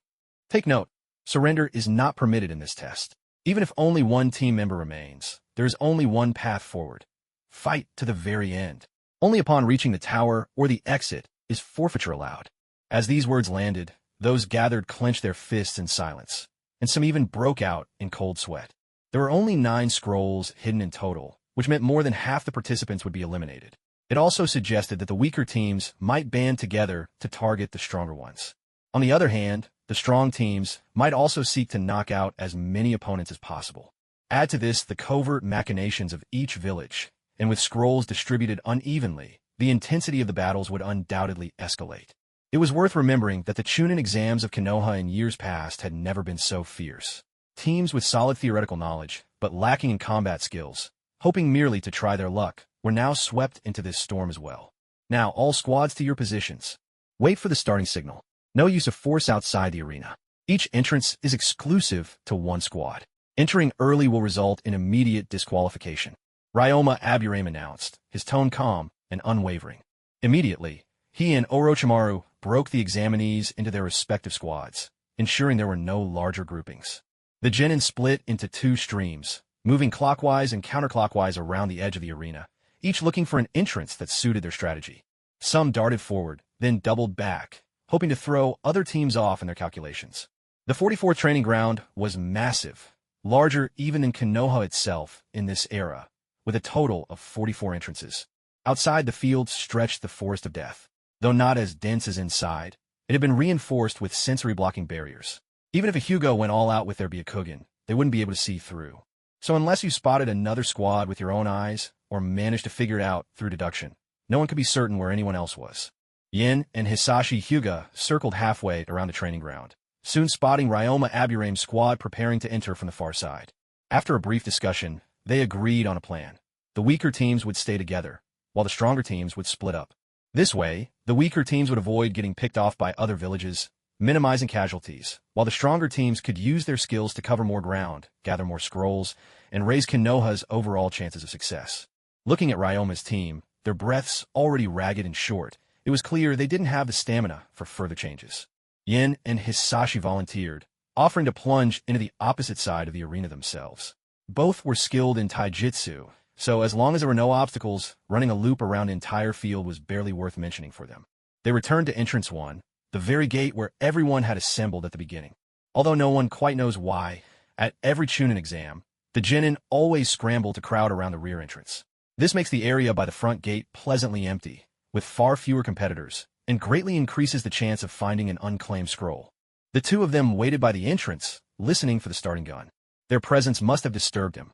Take note, surrender is not permitted in this test. Even if only one team member remains, there is only one path forward. Fight to the very end. Only upon reaching the tower or the exit is forfeiture allowed. As these words landed, those gathered clenched their fists in silence, and some even broke out in cold sweat. There were only 9 scrolls hidden in total, which meant more than half the participants would be eliminated. It also suggested that the weaker teams might band together to target the stronger ones. On the other hand, the strong teams might also seek to knock out as many opponents as possible. Add to this the covert machinations of each village, and with scrolls distributed unevenly, the intensity of the battles would undoubtedly escalate. It was worth remembering that the Chunin exams of Konoha in years past had never been so fierce. Teams with solid theoretical knowledge, but lacking in combat skills, hoping merely to try their luck, were now swept into this storm as well. Now, all squads to your positions. Wait for the starting signal. No use of force outside the arena. Each entrance is exclusive to one squad. Entering early will result in immediate disqualification. Ryoma Aburame announced, his tone calm and unwavering. Immediately, he and Orochimaru broke the examinees into their respective squads, ensuring there were no larger groupings. The genin split into 2 streams, moving clockwise and counterclockwise around the edge of the arena, each looking for an entrance that suited their strategy. Some darted forward, then doubled back, hoping to throw other teams off in their calculations. The 44th training ground was massive, larger even than Konoha itself in this era, with a total of 44 entrances. Outside the field stretched the Forest of Death. Though not as dense as inside, it had been reinforced with sensory-blocking barriers. Even if a Hyuga went all out with their Byakugan, they wouldn't be able to see through. So unless you spotted another squad with your own eyes, or managed to figure it out through deduction, no one could be certain where anyone else was. Yin and Hisashi Hyuga circled halfway around the training ground, soon spotting Ryoma Aburame's squad preparing to enter from the far side. After a brief discussion, they agreed on a plan. The weaker teams would stay together, while the stronger teams would split up. This way, the weaker teams would avoid getting picked off by other villages, minimizing casualties, while the stronger teams could use their skills to cover more ground, gather more scrolls, and raise Konoha's overall chances of success. Looking at Ryoma's team, their breaths already ragged and short, it was clear they didn't have the stamina for further changes. Yin and Hisashi volunteered, offering to plunge into the opposite side of the arena themselves. Both were skilled in taijutsu, so as long as there were no obstacles, running a loop around the entire field was barely worth mentioning for them. They returned to entrance 1, the very gate where everyone had assembled at the beginning. Although no one quite knows why, at every Chunin exam, the genin always scramble to crowd around the rear entrance. This makes the area by the front gate pleasantly empty, with far fewer competitors, and greatly increases the chance of finding an unclaimed scroll. The 2 of them waited by the entrance, listening for the starting gun. Their presence must have disturbed him.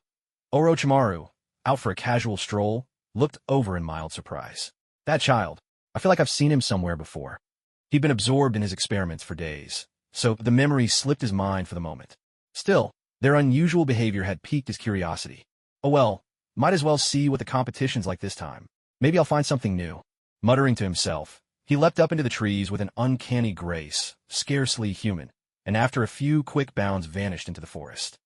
Orochimaru, out for a casual stroll, looked over in mild surprise. That child, I feel like I've seen him somewhere before. He'd been absorbed in his experiments for days, so the memory slipped his mind for the moment. Still, their unusual behavior had piqued his curiosity. Oh well, might as well see what the competition's like this time. Maybe I'll find something new. Muttering to himself, he leapt up into the trees with an uncanny grace, scarcely human, and after a few quick bounds vanished into the forest.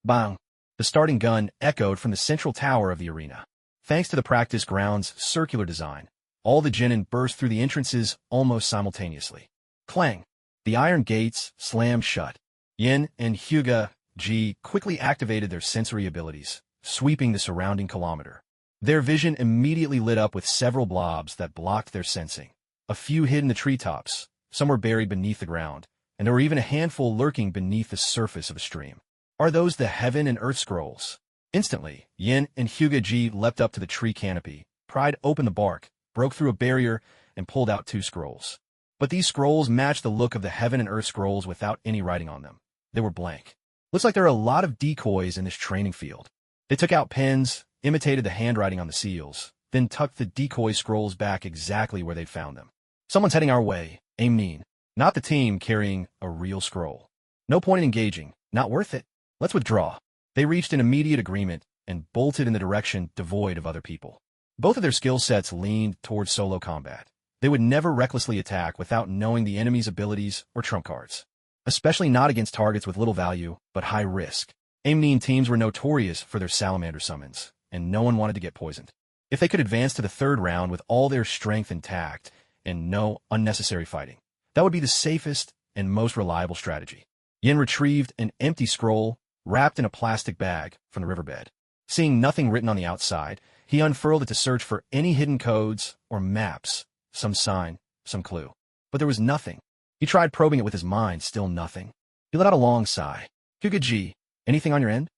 Bang! The starting gun echoed from the central tower of the arena. Thanks to the practice ground's circular design, all the genin burst through the entrances almost simultaneously. Clang! The iron gates slammed shut. Yin and Hyuga Ji quickly activated their sensory abilities, sweeping the surrounding kilometer. Their vision immediately lit up with several blobs that blocked their sensing. A few hid in the treetops, some were buried beneath the ground, and there were even a handful lurking beneath the surface of a stream. Are those the Heaven and Earth Scrolls? Instantly, Yin and Hyuga Ji leapt up to the tree canopy, pried open the bark, broke through a barrier, and pulled out 2 scrolls. But these scrolls matched the look of the Heaven and Earth scrolls without any writing on them. They were blank. Looks like there are a lot of decoys in this training field. They took out pens, imitated the handwriting on the seals, then tucked the decoy scrolls back exactly where they'd found them. Someone's heading our way. Aim mean. Not the team carrying a real scroll. No point in engaging. Not worth it. Let's withdraw. They reached an immediate agreement and bolted in the direction devoid of other people. Both of their skill sets leaned towards solo combat. They would never recklessly attack without knowing the enemy's abilities or trump cards. Especially not against targets with little value, but high risk. Aimnine teams were notorious for their salamander summons, and no one wanted to get poisoned. If they could advance to the third round with all their strength intact and no unnecessary fighting, that would be the safest and most reliable strategy. Yin retrieved an empty scroll wrapped in a plastic bag from the riverbed. Seeing nothing written on the outside, he unfurled it to search for any hidden codes or maps, some sign, some clue. But there was nothing. He tried probing it with his mind, still nothing. He let out a long sigh. Hokage, anything on your end?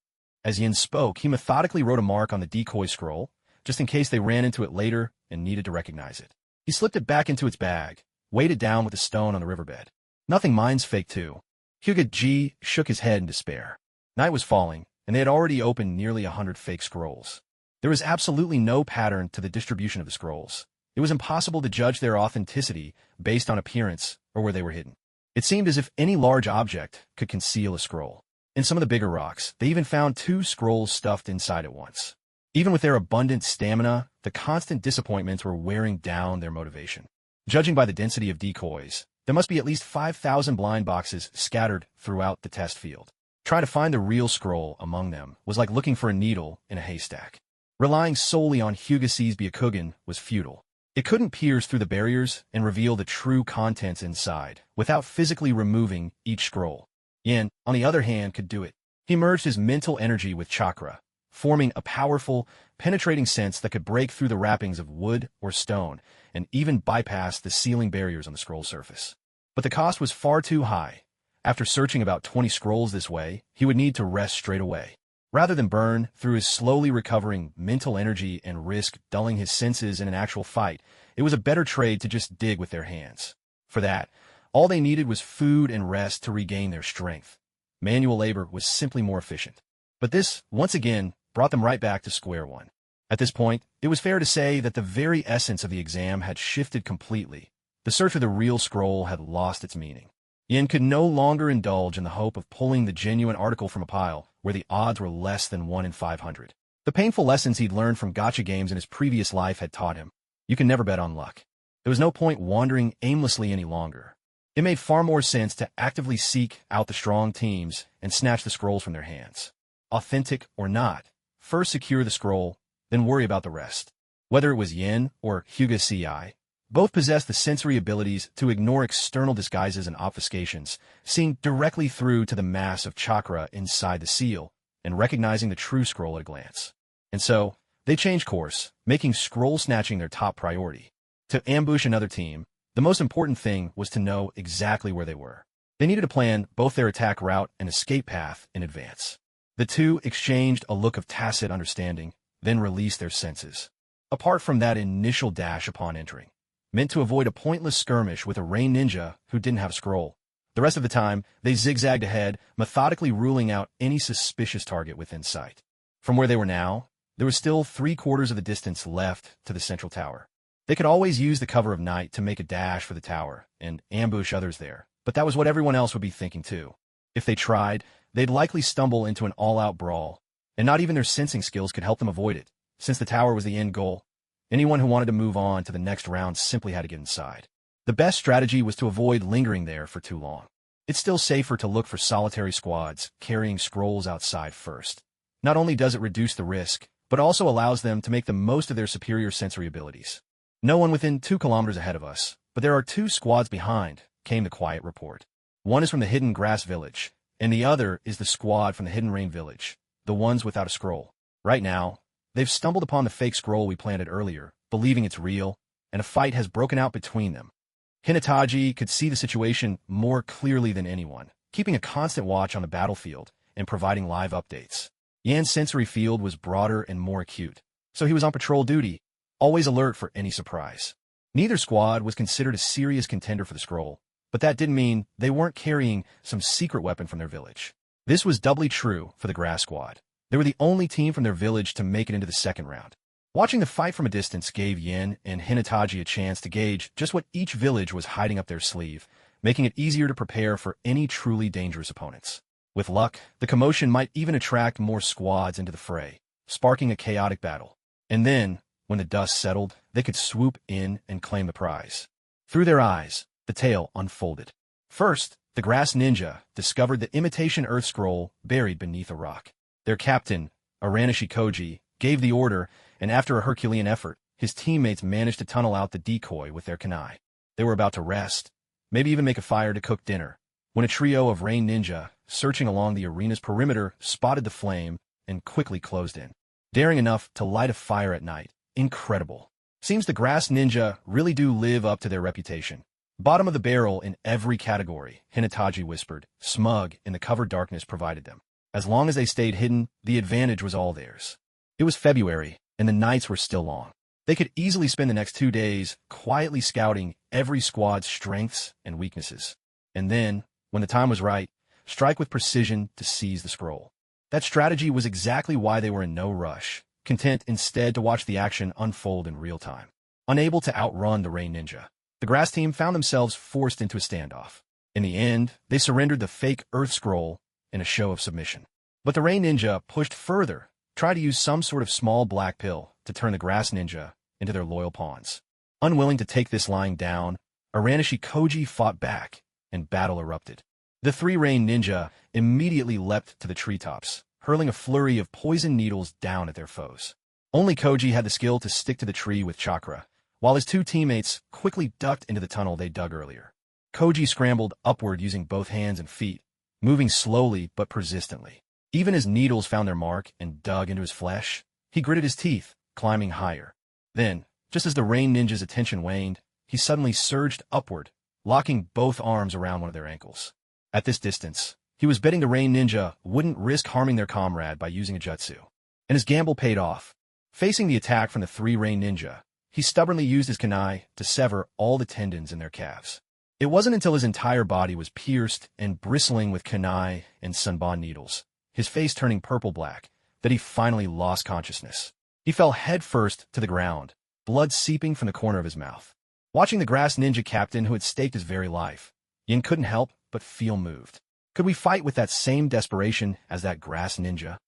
As Yin spoke, he methodically wrote a mark on the decoy scroll, just in case they ran into it later and needed to recognize it. He slipped it back into its bag, weighed it down with a stone on the riverbed. Nothing, mine's fake too. Hokage shook his head in despair. Night was falling, and they had already opened nearly 100 fake scrolls. There was absolutely no pattern to the distribution of the scrolls. It was impossible to judge their authenticity based on appearance or where they were hidden. It seemed as if any large object could conceal a scroll. In some of the bigger rocks, they even found 2 scrolls stuffed inside at once. Even with their abundant stamina, the constant disappointments were wearing down their motivation. Judging by the density of decoys, there must be at least 5,000 blind boxes scattered throughout the test field. Trying to find the real scroll among them was like looking for a needle in a haystack. Relying solely on Hugase's Byakugan was futile. It couldn't pierce through the barriers and reveal the true contents inside without physically removing each scroll. Yin, on the other hand, could do it. He merged his mental energy with chakra, forming a powerful, penetrating sense that could break through the wrappings of wood or stone and even bypass the sealing barriers on the scroll surface. But the cost was far too high. After searching about 20 scrolls this way, he would need to rest straight away. Rather than burn through his slowly recovering mental energy and risk dulling his senses in an actual fight, it was a better trade to just dig with their hands. For that, all they needed was food and rest to regain their strength. Manual labor was simply more efficient. But this, once again, brought them right back to square one. At this point, it was fair to say that the very essence of the exam had shifted completely. The search for the real scroll had lost its meaning. Yin could no longer indulge in the hope of pulling the genuine article from a pile where the odds were less than 1 in 500. The painful lessons he'd learned from gacha games in his previous life had taught him. You can never bet on luck. There was no point wandering aimlessly any longer. It made far more sense to actively seek out the strong teams and snatch the scrolls from their hands. Authentic or not, first secure the scroll, then worry about the rest. Whether it was Yin or Hugase, both possessed the sensory abilities to ignore external disguises and obfuscations, seeing directly through to the mass of chakra inside the seal, and recognizing the true scroll at a glance. And so, they changed course, making scroll snatching their top priority. To ambush another team, the most important thing was to know exactly where they were. They needed to plan both their attack route and escape path in advance. The two exchanged a look of tacit understanding, then released their senses. Apart from that initial dash upon entering, meant to avoid a pointless skirmish with a rain ninja who didn't have a scroll. The rest of the time, they zigzagged ahead, methodically ruling out any suspicious target within sight. From where they were now, there was still 3/4 of the distance left to the central tower. They could always use the cover of night to make a dash for the tower and ambush others there, but that was what everyone else would be thinking too. If they tried, they'd likely stumble into an all-out brawl, and not even their sensing skills could help them avoid it, since the tower was the end goal. Anyone who wanted to move on to the next round simply had to get inside. The best strategy was to avoid lingering there for too long. It's still safer to look for solitary squads carrying scrolls outside first. Not only does it reduce the risk, but also allows them to make the most of their superior sensory abilities. No one within 2 kilometers ahead of us, but there are 2 squads behind, came the quiet report. One is from the Hidden Grass Village, and the other is the squad from the Hidden Rain Village, the ones without a scroll. Right now, they've stumbled upon the fake scroll we planted earlier, believing it's real, and a fight has broken out between them. Hinataji could see the situation more clearly than anyone, keeping a constant watch on the battlefield and providing live updates. Yan's sensory field was broader and more acute, so he was on patrol duty, always alert for any surprise. Neither squad was considered a serious contender for the scroll, but that didn't mean they weren't carrying some secret weapon from their village. This was doubly true for the Grass Squad. They were the only team from their village to make it into the second round. Watching the fight from a distance gave Yin and Hinataji a chance to gauge just what each village was hiding up their sleeve, making it easier to prepare for any truly dangerous opponents. With luck, the commotion might even attract more squads into the fray, sparking a chaotic battle. And then, when the dust settled, they could swoop in and claim the prize. Through their eyes, the tale unfolded. First, the Grass Ninja discovered the imitation Earth Scroll buried beneath a rock. Their captain, Aranishi Koji, gave the order, and after a Herculean effort, his teammates managed to tunnel out the decoy with their kunai. They were about to rest, maybe even make a fire to cook dinner, when a trio of rain ninja, searching along the arena's perimeter, spotted the flame and quickly closed in. Daring enough to light a fire at night. Incredible. Seems the Grass Ninja really do live up to their reputation. Bottom of the barrel in every category, Hinataji whispered, smug in the covered darkness provided them. As long as they stayed hidden, the advantage was all theirs. It was February, and the nights were still long. They could easily spend the next 2 days quietly scouting every squad's strengths and weaknesses. And then, when the time was right, strike with precision to seize the scroll. That strategy was exactly why they were in no rush, content instead to watch the action unfold in real time. Unable to outrun the Rain Ninja, the Grass team found themselves forced into a standoff. In the end, they surrendered the fake Earth Scroll in a show of submission. But the Rain Ninja pushed further, tried to use some sort of small black pill to turn the Grass Ninja into their loyal pawns. Unwilling to take this lying down, Aranishi Koji fought back, and battle erupted. The 3 Rain Ninja immediately leapt to the treetops, hurling a flurry of poison needles down at their foes. Only Koji had the skill to stick to the tree with Chakra, while his 2 teammates quickly ducked into the tunnel they dug earlier. Koji scrambled upward using both hands and feet, moving slowly but persistently. Even as needles found their mark and dug into his flesh, he gritted his teeth, climbing higher. Then, just as the Rain Ninja's attention waned, he suddenly surged upward, locking both arms around one of their ankles. At this distance, he was betting the Rain Ninja wouldn't risk harming their comrade by using a jutsu. And his gamble paid off. Facing the attack from the 3 Rain Ninja, he stubbornly used his kunai to sever all the tendons in their calves. It wasn't until his entire body was pierced and bristling with kunai and sunbon needles, his face turning purple-black, that he finally lost consciousness. He fell headfirst to the ground, blood seeping from the corner of his mouth. Watching the Grass Ninja captain who had staked his very life, Yin couldn't help but feel moved. Could we fight with that same desperation as that Grass Ninja?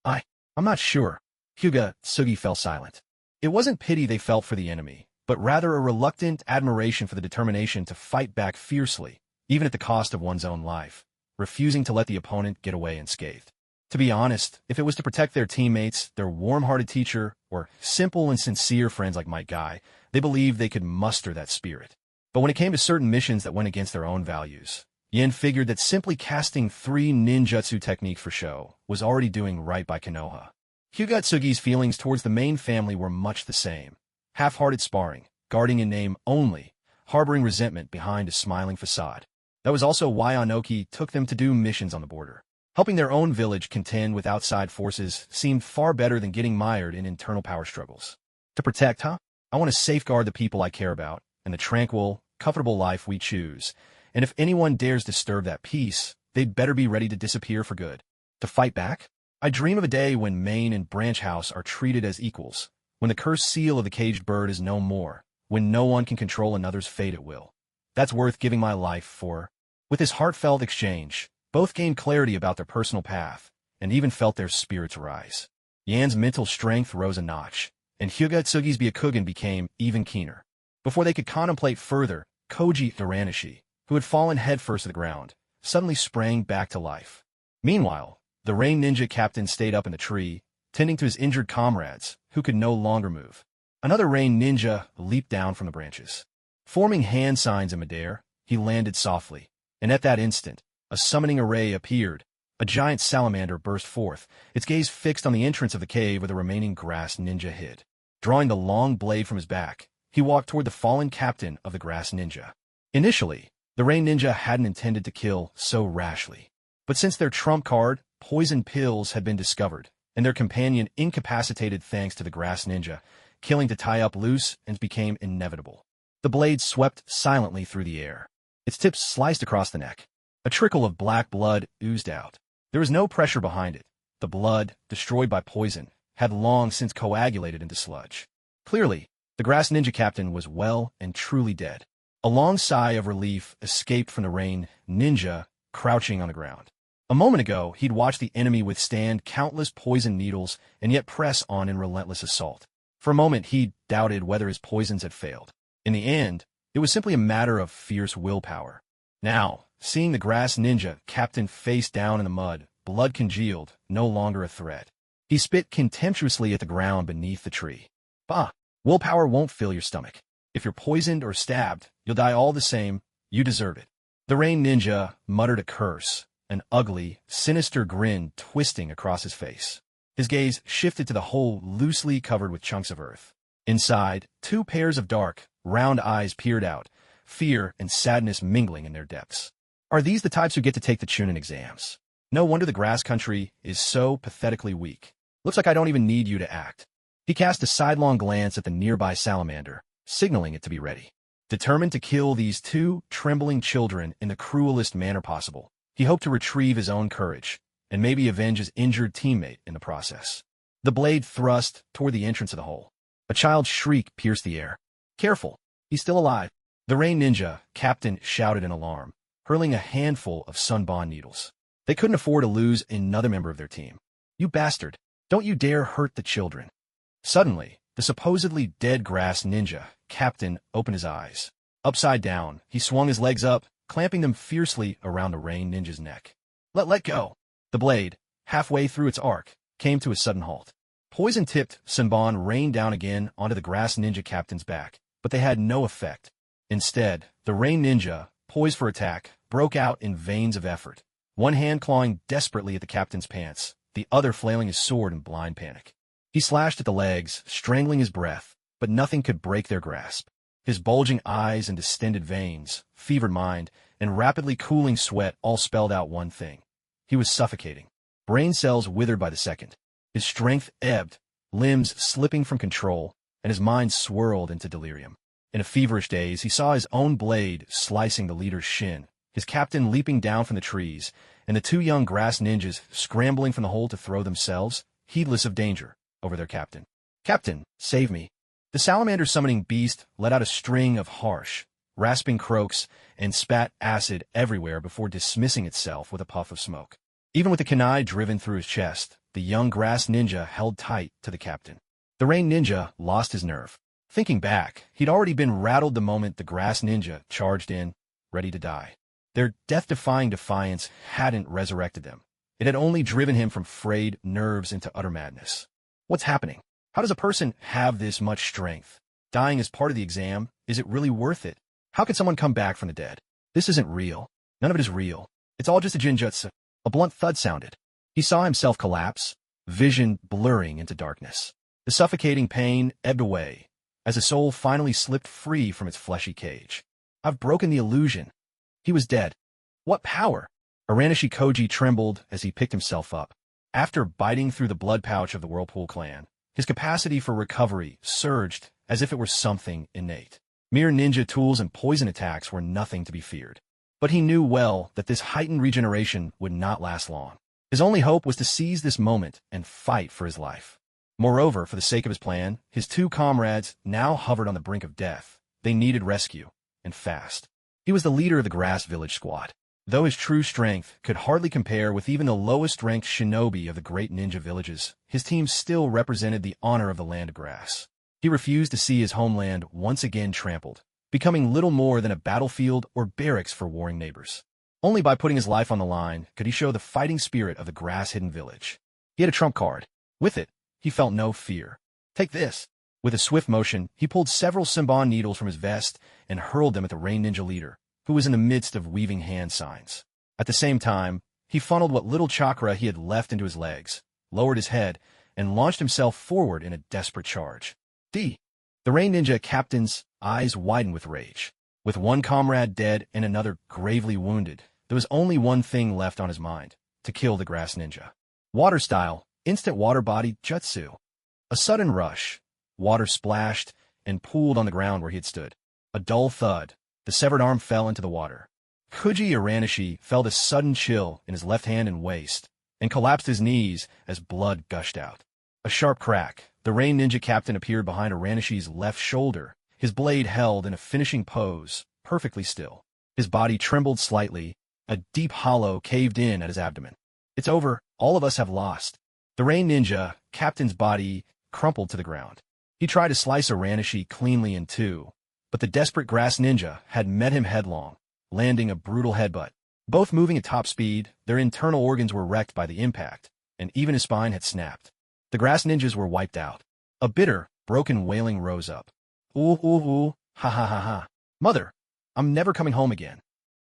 I'm not sure. Hyuga Tsugi fell silent. It wasn't pity they felt for the enemy, but rather a reluctant admiration for the determination to fight back fiercely, even at the cost of one's own life, refusing to let the opponent get away unscathed. To be honest, if it was to protect their teammates, their warm-hearted teacher, or simple and sincere friends like Mike Guy, they believed they could muster that spirit. But when it came to certain missions that went against their own values, Yin figured that simply casting 3 ninjutsu techniques for show was already doing right by Konoha. Hyuga Tsugi's feelings towards the main family were much the same. Half-hearted sparring, guarding in name only, harboring resentment behind a smiling facade. That was also why Anoki took them to do missions on the border. Helping their own village contend with outside forces seemed far better than getting mired in internal power struggles. To protect, I want to safeguard the people I care about and the tranquil, comfortable life we choose. And if anyone dares disturb that peace, they'd better be ready to disappear for good. To fight back? I dream of a day when main and branch house are treated as equals, when the cursed seal of the caged bird is no more, when no one can control another's fate at will. That's worth giving my life for. With this heartfelt exchange, both gained clarity about their personal path, and even felt their spirits rise. Yan's mental strength rose a notch, and Hyuga Tsugi's Byakugan became even keener. Before they could contemplate further, Koji Aranishi, who had fallen headfirst to the ground, suddenly sprang back to life. Meanwhile, the Rain Ninja captain stayed up in the tree, tending to his injured comrades, who could no longer move. Another Rain Ninja leaped down from the branches. Forming hand signs in midair, he landed softly, and at that instant, a summoning array appeared. A giant salamander burst forth, its gaze fixed on the entrance of the cave where the remaining Grass Ninja hid. Drawing the long blade from his back, he walked toward the fallen captain of the Grass Ninja. Initially, the Rain Ninja hadn't intended to kill so rashly. But since their trump card, poison pills, had been discovered, and their companion incapacitated thanks to the Grass Ninja, killing to tie up loose ends became inevitable. The blade swept silently through the air. Its tips sliced across the neck. A trickle of black blood oozed out. There was no pressure behind it. The blood, destroyed by poison, had long since coagulated into sludge. Clearly, the grass ninja captain was well and truly dead. A long sigh of relief escaped from the rain ninja crouching on the ground. A moment ago, he'd watched the enemy withstand countless poison needles and yet press on in relentless assault. For a moment, he doubted whether his poisons had failed. In the end, it was simply a matter of fierce willpower. Now, seeing the grass ninja captain face down in the mud, blood congealed, no longer a threat. He spit contemptuously at the ground beneath the tree. Bah! Willpower won't fill your stomach. If you're poisoned or stabbed, you'll die all the same. You deserve it. The rain ninja muttered a curse, an ugly, sinister grin twisting across his face. His gaze shifted to the hole loosely covered with chunks of earth. Inside, two pairs of dark, round eyes peered out, fear and sadness mingling in their depths. Are these the types who get to take the Chunin exams? No wonder the grass country is so pathetically weak. Looks like I don't even need you to act. He cast a sidelong glance at the nearby salamander, signaling it to be ready. Determined to kill these two trembling children in the cruelest manner possible, he hoped to retrieve his own courage, and maybe avenge his injured teammate in the process. The blade thrust toward the entrance of the hole. A child's shriek pierced the air. Careful, he's still alive. The rain ninja captain shouted in alarm, hurling a handful of sunbond needles. They couldn't afford to lose another member of their team. You bastard, don't you dare hurt the children. Suddenly, the supposedly dead grass ninja captain opened his eyes. Upside down, he swung his legs up, clamping them fiercely around the rain ninja's neck. Let go. The blade, halfway through its arc, came to a sudden halt. Poison-tipped sunbon rained down again onto the grass ninja captain's back, but they had no effect. Instead, the rain ninja, poised for attack, broke out in veins of effort, one hand clawing desperately at the captain's pants, the other flailing his sword in blind panic. He slashed at the legs, strangling his breath, but nothing could break their grasp. His bulging eyes and distended veins, fevered mind, and rapidly cooling sweat all spelled out one thing. He was suffocating. Brain cells withered by the second. His strength ebbed, limbs slipping from control, and his mind swirled into delirium. In a feverish daze, he saw his own blade slicing the leader's shin, his captain leaping down from the trees, and the two young grass ninjas scrambling from the hole to throw themselves, heedless of danger, over their captain. Captain, save me. The salamander-summoning beast let out a string of harsh, rasping croaks and spat acid everywhere before dismissing itself with a puff of smoke. Even with the kunai driven through his chest, the young grass ninja held tight to the captain. The rain ninja lost his nerve. Thinking back, he'd already been rattled the moment the grass ninja charged in, ready to die. Their death-defying defiance hadn't resurrected them. It had only driven him from frayed nerves into utter madness. What's happening? How does a person have this much strength? Dying as part of the exam, is it really worth it? How can someone come back from the dead? This isn't real. None of it is real. It's all just a jinjutsu. A blunt thud sounded. He saw himself collapse, vision blurring into darkness. The suffocating pain ebbed away, as his soul finally slipped free from its fleshy cage. I've broken the illusion. He was dead. What power? Aranishi Koji trembled as he picked himself up. After biting through the blood pouch of the Whirlpool clan, his capacity for recovery surged as if it were something innate. Mere ninja tools and poison attacks were nothing to be feared. But he knew well that this heightened regeneration would not last long. His only hope was to seize this moment and fight for his life. Moreover, for the sake of his plan, his two comrades now hovered on the brink of death. They needed rescue, and fast. He was the leader of the Grass Village squad. Though his true strength could hardly compare with even the lowest-ranked shinobi of the great ninja villages, his team still represented the honor of the land of grass. He refused to see his homeland once again trampled, becoming little more than a battlefield or barracks for warring neighbors. Only by putting his life on the line could he show the fighting spirit of the grass-hidden village. He had a trump card. With it, he felt no fear. Take this. With a swift motion, he pulled several Senbon needles from his vest and hurled them at the rain ninja leader, who was in the midst of weaving hand signs. At the same time, he funneled what little chakra he had left into his legs, lowered his head, and launched himself forward in a desperate charge. The rain ninja captain's eyes widened with rage. With one comrade dead and another gravely wounded, there was only one thing left on his mind: to kill the grass ninja. Water style, instant water body jutsu. A sudden rush. Water splashed and pooled on the ground where he had stood. A dull thud. The severed arm fell into the water. Kuji Iranishi felt a sudden chill in his left hand and waist, and collapsed his knees as blood gushed out. A sharp crack. The Rain Ninja captain appeared behind Iranishi's left shoulder, his blade held in a finishing pose, perfectly still. His body trembled slightly. A deep hollow caved in at his abdomen. It's over. All of us have lost. The Rain Ninja captain's body crumpled to the ground. He tried to slice Iranishi cleanly in two, but the desperate grass ninja had met him headlong, landing a brutal headbutt. Both moving at top speed, their internal organs were wrecked by the impact, and even his spine had snapped. The grass ninjas were wiped out. A bitter, broken wailing rose up. Ooh, ooh, ooh, ha ha ha ha. Mother, I'm never coming home again.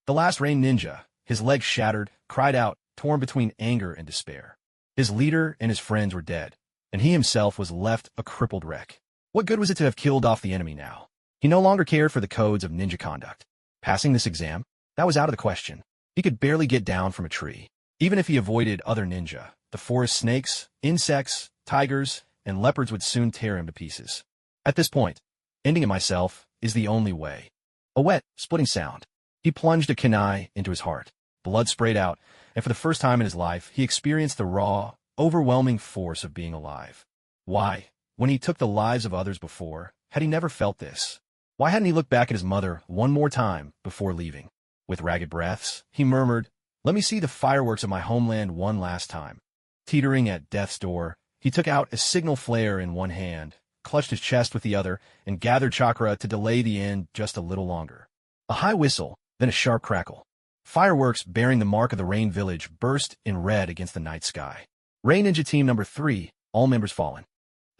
The last Rain Ninja, his legs shattered, cried out, torn between anger and despair. His leader and his friends were dead, and he himself was left a crippled wreck. What good was it to have killed off the enemy now? He no longer cared for the codes of ninja conduct. Passing this exam? That was out of the question. He could barely get down from a tree. Even if he avoided other ninja, the forest snakes, insects, tigers, and leopards would soon tear him to pieces. At this point, ending it myself is the only way. A wet, splitting sound. He plunged a kunai into his heart. Blood sprayed out, and for the first time in his life, he experienced the raw, overwhelming force of being alive. Why, when he took the lives of others before, had he never felt this? Why hadn't he looked back at his mother one more time before leaving? With ragged breaths, he murmured, "Let me see the fireworks of my homeland one last time." Teetering at death's door, he took out a signal flare in one hand, clutched his chest with the other, and gathered chakra to delay the end just a little longer. A high whistle, then a sharp crackle. Fireworks bearing the mark of the Rain Village burst in red against the night sky. Rain Ninja Team number 3, all members fallen.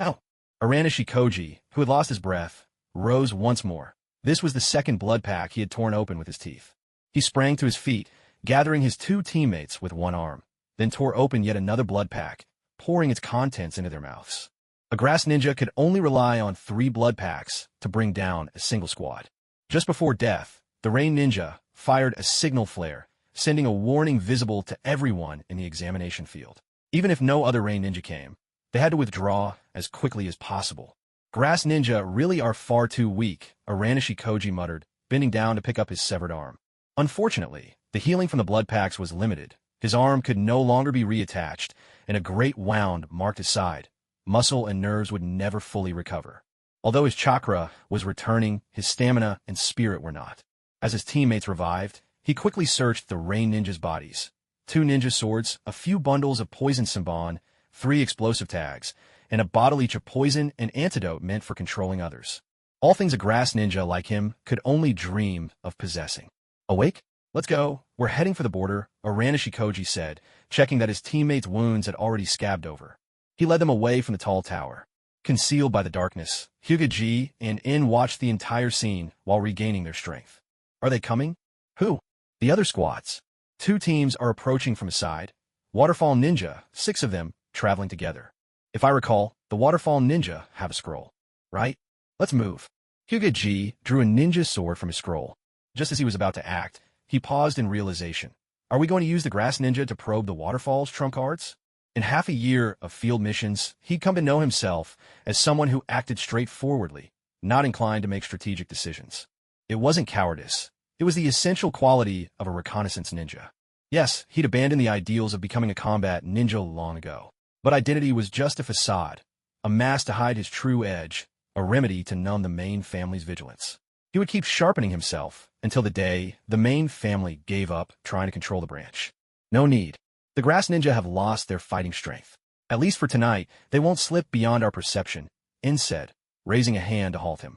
Ow! Iranishi Koji, who had lost his breath, rose once more. This was the second blood pack he had torn open with his teeth. He sprang to his feet, gathering his two teammates with one arm, then tore open yet another blood pack, pouring its contents into their mouths. A grass ninja could only rely on 3 blood packs to bring down a single squad. Just before death, the Rain Ninja fired a signal flare, sending a warning visible to everyone in the examination field. Even if no other Rain Ninja came, they had to withdraw as quickly as possible. Grass Ninja really are far too weak, Iranishi Koji muttered, bending down to pick up his severed arm. Unfortunately, the healing from the blood packs was limited. His arm could no longer be reattached, and a great wound marked his side. Muscle and nerves would never fully recover. Although his chakra was returning, his stamina and spirit were not. As his teammates revived, he quickly searched the Rain Ninjas' bodies. 2 ninja swords, a few bundles of poison simbon, 3 explosive tags, and a bottle each of poison and antidote meant for controlling others. All things a grass ninja like him could only dream of possessing. Awake? Let's go. We're heading for the border, Iranishi Koji said, checking that his teammates' wounds had already scabbed over. He led them away from the tall tower. Concealed by the darkness, Hokage and In watched the entire scene while regaining their strength. Are they coming? Who? The other squads. 2 teams are approaching from a side. Waterfall Ninja, 6 of them, traveling together. If I recall, the Waterfall Ninja have a scroll, right? Let's move. Hokage drew a ninja sword from his scroll. Just as he was about to act, he paused in realization. Are we going to use the Grass Ninja to probe the Waterfall's trump cards? In half a year of field missions, he'd come to know himself as someone who acted straightforwardly, not inclined to make strategic decisions. It wasn't cowardice. It was the essential quality of a reconnaissance ninja. Yes, he'd abandoned the ideals of becoming a combat ninja long ago. But identity was just a facade, a mask to hide his true edge, a remedy to numb the Main family's vigilance. He would keep sharpening himself until the day the Main family gave up trying to control the branch. No need. The Grass Ninja have lost their fighting strength. At least for tonight, they won't slip beyond our perception, In said, raising a hand to halt him.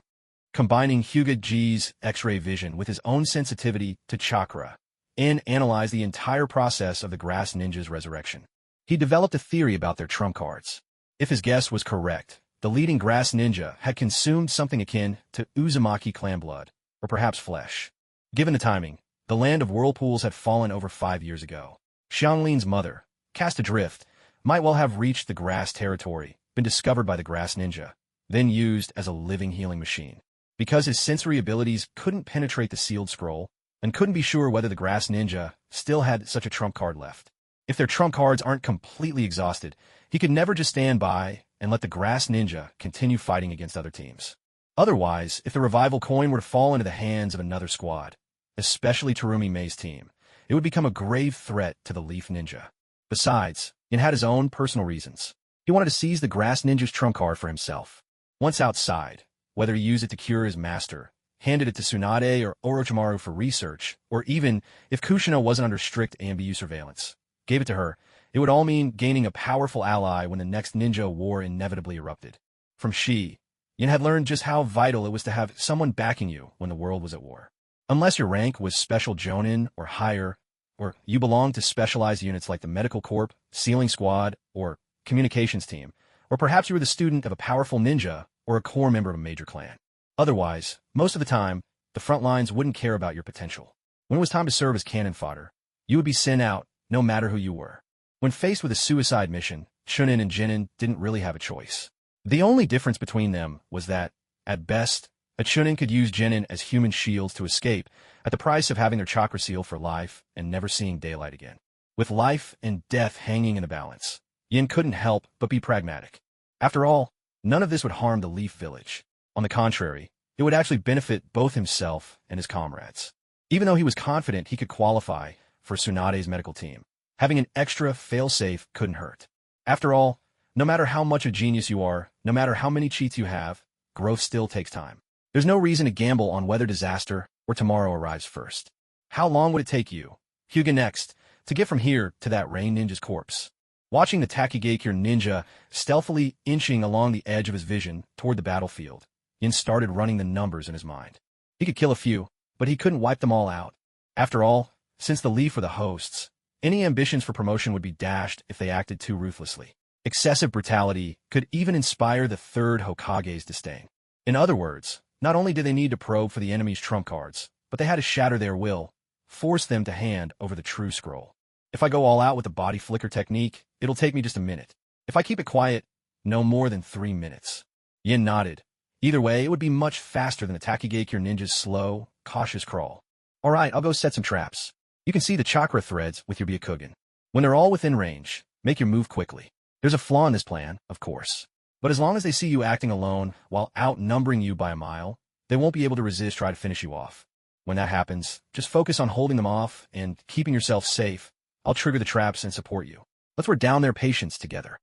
Combining Hugaji's X-ray vision with his own sensitivity to chakra, In analyzed the entire process of the Grass Ninja's resurrection. He developed a theory about their trump cards. If his guess was correct, the leading Grass Ninja had consumed something akin to Uzumaki clan blood, or perhaps flesh. Given the timing, the land of whirlpools had fallen over 5 years ago. Xianglin's mother, cast adrift, might well have reached the grass territory, been discovered by the Grass Ninja, then used as a living healing machine. Because his sensory abilities couldn't penetrate the sealed scroll, and couldn't be sure whether the Grass Ninja still had such a trump card left. If their trump cards aren't completely exhausted, he could never just stand by and let the Grass Ninja continue fighting against other teams. Otherwise, if the revival coin were to fall into the hands of another squad, especially Terumi Mei's team, it would become a grave threat to the Leaf Ninja. Besides, Yin had his own personal reasons. He wanted to seize the Grass Ninja's trump card for himself. Once outside, whether he used it to cure his master, handed it to Tsunade or Orochimaru for research, or even, if Kushina wasn't under strict AMBU surveillance, gave it to her, it would all mean gaining a powerful ally when the next ninja war inevitably erupted. From Shi, Yin had learned just how vital it was to have someone backing you when the world was at war. Unless your rank was Special Jonin or higher, or you belonged to specialized units like the Medical Corps, Sealing Squad, or Communications Team, or perhaps you were the student of a powerful ninja or a core member of a major clan. Otherwise, most of the time, the front lines wouldn't care about your potential. When it was time to serve as cannon fodder, you would be sent out, no matter who you were. When faced with a suicide mission, Chunin and Jinin didn't really have a choice. The only difference between them was that, at best, a Chunin could use Jinin as human shields to escape at the price of having their chakra seal for life and never seeing daylight again. With life and death hanging in the balance, Yin couldn't help but be pragmatic. After all, none of this would harm the Leaf Village. On the contrary, it would actually benefit both himself and his comrades. Even though he was confident he could qualify for Tsunade's medical team, having an extra fail-safe couldn't hurt. After all, no matter how much a genius you are, no matter how many cheats you have, growth still takes time. There's no reason to gamble on whether disaster or tomorrow arrives first. How long would it take you, Hyuga next, to get from here to that Rain Ninja's corpse? Watching the Takigakure ninja stealthily inching along the edge of his vision toward the battlefield, Yin started running the numbers in his mind. He could kill a few, but he couldn't wipe them all out. After all, since the Leaf were the hosts, any ambitions for promotion would be dashed if they acted too ruthlessly. Excessive brutality could even inspire the third Hokage's disdain. In other words, not only did they need to probe for the enemy's trump cards, but they had to shatter their will, force them to hand over the true scroll. If I go all out with the body flicker technique, it'll take me just a minute. If I keep it quiet, no more than 3 minutes. Yin nodded. Either way, it would be much faster than the Takigakure ninja's slow, cautious crawl. All right, I'll go set some traps. You can see the chakra threads with your Byakugan. When they're all within range, make your move quickly. There's a flaw in this plan, of course. But as long as they see you acting alone while outnumbering you by a mile, they won't be able to resist trying to finish you off. When that happens, just focus on holding them off and keeping yourself safe. I'll trigger the traps and support you. Let's work down their patience together.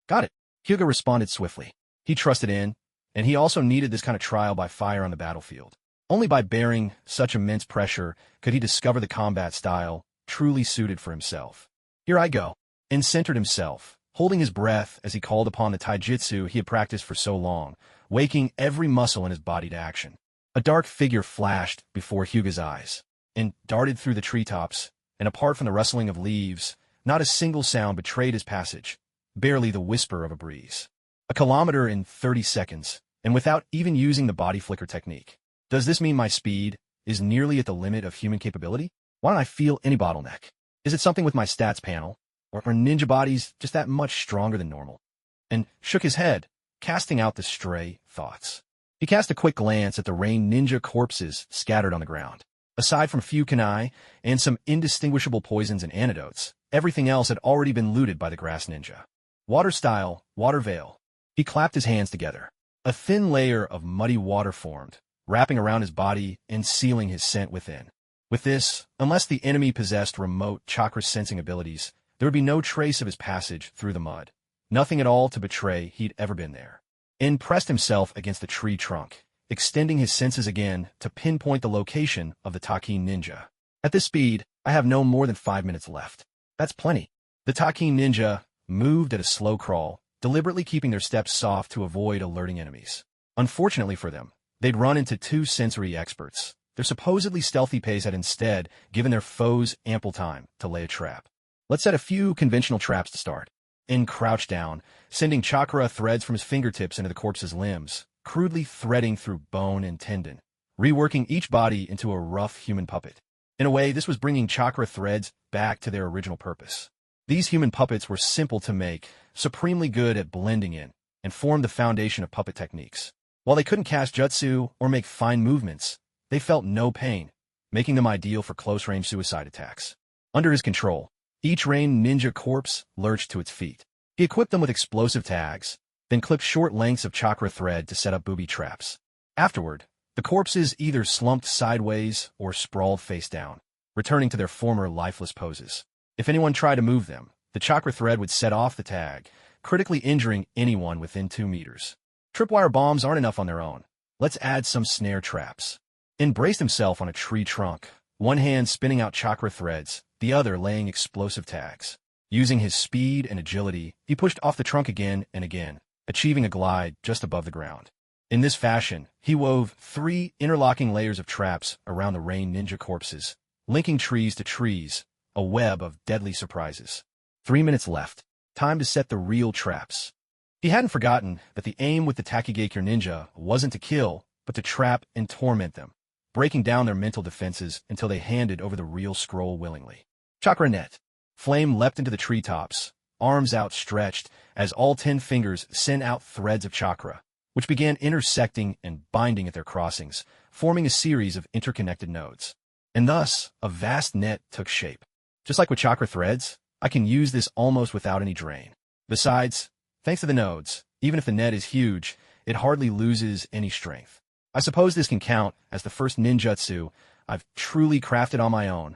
Got it. Hyuga responded swiftly. He trusted in, and he also needed this kind of trial by fire on the battlefield. Only by bearing such immense pressure could he discover the combat style truly suited for himself. Here I go. And centered himself, holding his breath as he called upon the taijutsu he had practiced for so long, waking every muscle in his body to action. A dark figure flashed before Hyuga's eyes, and darted through the treetops, and apart from the rustling of leaves, not a single sound betrayed his passage, barely the whisper of a breeze. 1 kilometer in 30 seconds, and without even using the body flicker technique. Does this mean my speed is nearly at the limit of human capability? Why don't I feel any bottleneck? Is it something with my stats panel? Or are ninja bodies just that much stronger than normal? And shook his head, casting out the stray thoughts. He cast a quick glance at the Rain Ninja corpses scattered on the ground. Aside from a few kunai and some indistinguishable poisons and antidotes, everything else had already been looted by the Grass Ninja. Water style, water veil. He clapped his hands together. A thin layer of muddy water formed, wrapping around his body and sealing his scent within. With this, unless the enemy possessed remote chakra sensing abilities, there would be no trace of his passage through the mud. Nothing at all to betray he'd ever been there. In pressed himself against the tree trunk, extending his senses again to pinpoint the location of the Taki Ninja. At this speed, I have no more than 5 minutes left. That's plenty. The Taki Ninja moved at a slow crawl, deliberately keeping their steps soft to avoid alerting enemies. Unfortunately for them, they'd run into 2 sensory experts. Their supposedly stealthy pace had instead given their foes ample time to lay a trap. Let's set a few conventional traps to start. In crouched down, sending chakra threads from his fingertips into the corpse's limbs, crudely threading through bone and tendon, reworking each body into a rough human puppet. In a way, this was bringing chakra threads back to their original purpose. These human puppets were simple to make, supremely good at blending in, and formed the foundation of puppet techniques. While they couldn't cast jutsu or make fine movements, they felt no pain, making them ideal for close-range suicide attacks. Under his control, each Rain Ninja corpse lurched to its feet. He equipped them with explosive tags, then clipped short lengths of chakra thread to set up booby traps. Afterward, the corpses either slumped sideways or sprawled face down, returning to their former lifeless poses. If anyone tried to move them, the chakra thread would set off the tag, critically injuring anyone within 2 meters. Tripwire bombs aren't enough on their own. Let's add some snare traps. In braced himself on a tree trunk, one hand spinning out chakra threads, the other laying explosive tags. Using his speed and agility, he pushed off the trunk again and again, achieving a glide just above the ground. In this fashion, he wove 3 interlocking layers of traps around the rain ninja corpses, linking trees to trees, a web of deadly surprises. 3 minutes left. Time to set the real traps. He hadn't forgotten that the aim with the Takigakure ninja wasn't to kill, but to trap and torment them, breaking down their mental defenses until they handed over the real scroll willingly. Chakra net. Flame leapt into the treetops, arms outstretched, as all 10 fingers sent out threads of chakra, which began intersecting and binding at their crossings, forming a series of interconnected nodes. And thus, a vast net took shape. Just like with chakra threads, I can use this almost without any drain. Besides, thanks to the nodes, even if the net is huge, it hardly loses any strength. I suppose this can count as the first ninjutsu I've truly crafted on my own.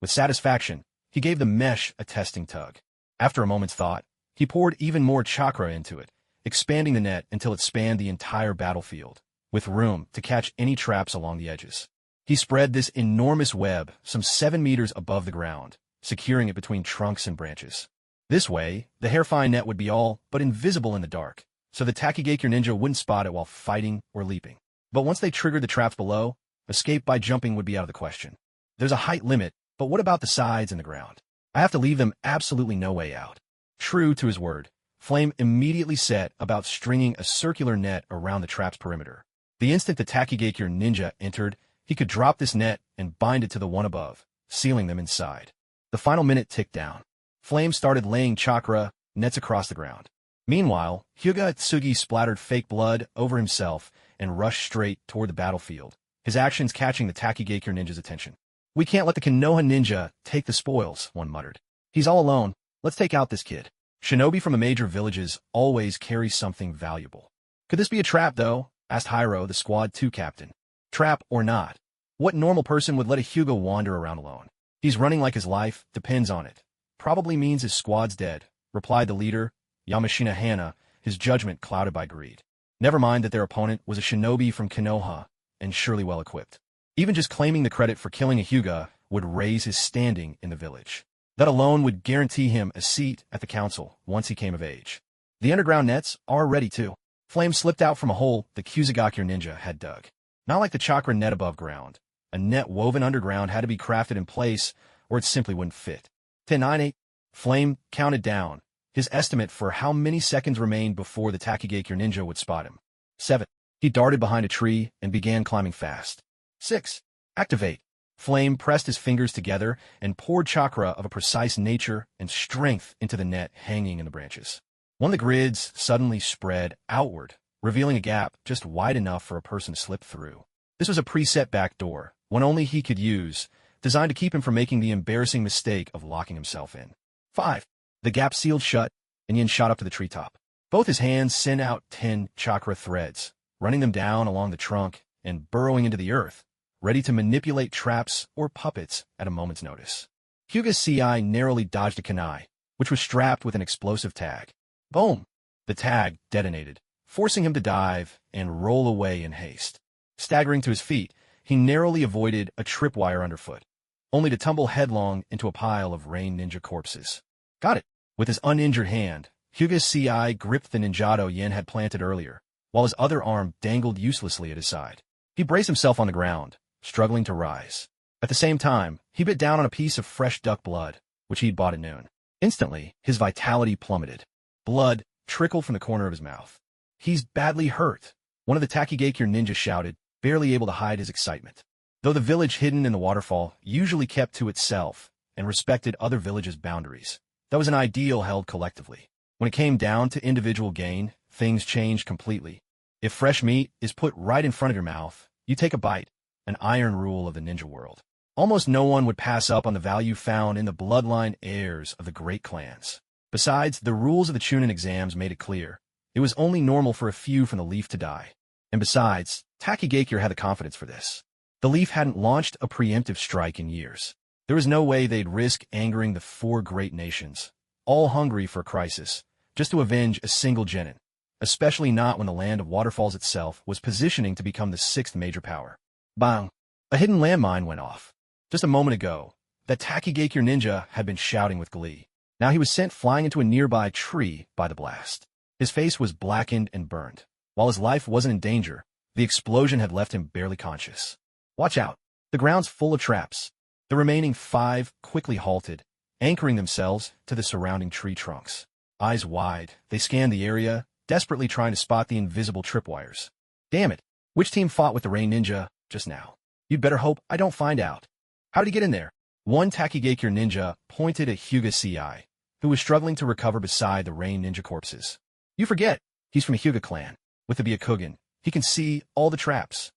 With satisfaction, he gave the mesh a testing tug. After a moment's thought, he poured even more chakra into it, expanding the net until it spanned the entire battlefield, with room to catch any traps along the edges. He spread this enormous web some 7 meters above the ground, securing it between trunks and branches. This way, the hairfine net would be all but invisible in the dark, so the Takigakure ninja wouldn't spot it while fighting or leaping. But once they triggered the traps below, escape by jumping would be out of the question. There's a height limit, but what about the sides and the ground? I have to leave them absolutely no way out. True to his word, Flame immediately set about stringing a circular net around the trap's perimeter. The instant the Takigakure ninja entered, he could drop this net and bind it to the one above, sealing them inside. The final minute ticked down. Flame started laying chakra nets across the ground. Meanwhile, Hyuga Tsugi splattered fake blood over himself and rushed straight toward the battlefield, his actions catching the Takigakure ninja's attention. "We can't let the Konoha ninja take the spoils," one muttered. "He's all alone. Let's take out this kid." Shinobi from the major villages always carry something valuable. "Could this be a trap, though?" asked Hiro, the Squad 2 captain. "Trap or not, what normal person would let a Hyuga wander around alone? He's running like his life depends on it. Probably means his squad's dead," replied the leader, Yamashina Hana, his judgment clouded by greed. Never mind that their opponent was a shinobi from Konoha, and surely well equipped. Even just claiming the credit for killing a Hyuga would raise his standing in the village. That alone would guarantee him a seat at the council once he came of age. The underground nets are ready too. Flame slipped out from a hole the Kusagakure ninja had dug. Not like the chakra net above ground. A net woven underground had to be crafted in place, or it simply wouldn't fit. 10, 9, 8. Flame counted down, his estimate for how many seconds remained before the Takigakure ninja would spot him. 7. He darted behind a tree and began climbing fast. 6. Activate. Flame pressed his fingers together and poured chakra of a precise nature and strength into the net hanging in the branches. One of the grids suddenly spread outward, revealing a gap just wide enough for a person to slip through. This was a preset back door, one only he could use, designed to keep him from making the embarrassing mistake of locking himself in. 5. The gap sealed shut, and Yin shot up to the treetop. Both his hands sent out 10 chakra threads, running them down along the trunk and burrowing into the earth, ready to manipulate traps or puppets at a moment's notice. Hyuga's CI narrowly dodged a kunai, which was strapped with an explosive tag. Boom! The tag detonated, forcing him to dive and roll away in haste. Staggering to his feet, he narrowly avoided a tripwire underfoot, only to tumble headlong into a pile of rain ninja corpses. Got it! With his uninjured hand, Hyuga's CI gripped the ninjato Yen had planted earlier, while his other arm dangled uselessly at his side. He braced himself on the ground, struggling to rise. At the same time, he bit down on a piece of fresh duck blood, which he'd bought at noon. Instantly, his vitality plummeted. Blood trickled from the corner of his mouth. "He's badly hurt," one of the Takigakure ninjas shouted, barely able to hide his excitement. Though the village hidden in the waterfall usually kept to itself and respected other villages' boundaries, that was an ideal held collectively. When it came down to individual gain, things changed completely. If fresh meat is put right in front of your mouth, you take a bite, an iron rule of the ninja world. Almost no one would pass up on the value found in the bloodline heirs of the great clans. Besides, the rules of the Chunin exams made it clear it was only normal for a few from the leaf to die. And besides, Takigakure had the confidence for this. The Leaf hadn't launched a preemptive strike in years. There was no way they'd risk angering the four great nations, all hungry for a crisis, just to avenge a single genin, especially not when the land of waterfalls itself was positioning to become the sixth major power. Bang! A hidden landmine went off. Just a moment ago, that Takigakure ninja had been shouting with glee. Now he was sent flying into a nearby tree by the blast. His face was blackened and burned. While his life wasn't in danger, the explosion had left him barely conscious. Watch out! The ground's full of traps. The remaining 5 quickly halted, anchoring themselves to the surrounding tree trunks. Eyes wide, they scanned the area, desperately trying to spot the invisible tripwires. Damn it! Which team fought with the Rain Ninja just now? You'd better hope I don't find out. How'd he get in there? One Takigakure ninja pointed at Hyuga CI, who was struggling to recover beside the Rain Ninja corpses. You forget, he's from Hyuga clan. With the Byakugan, he can see all the traps.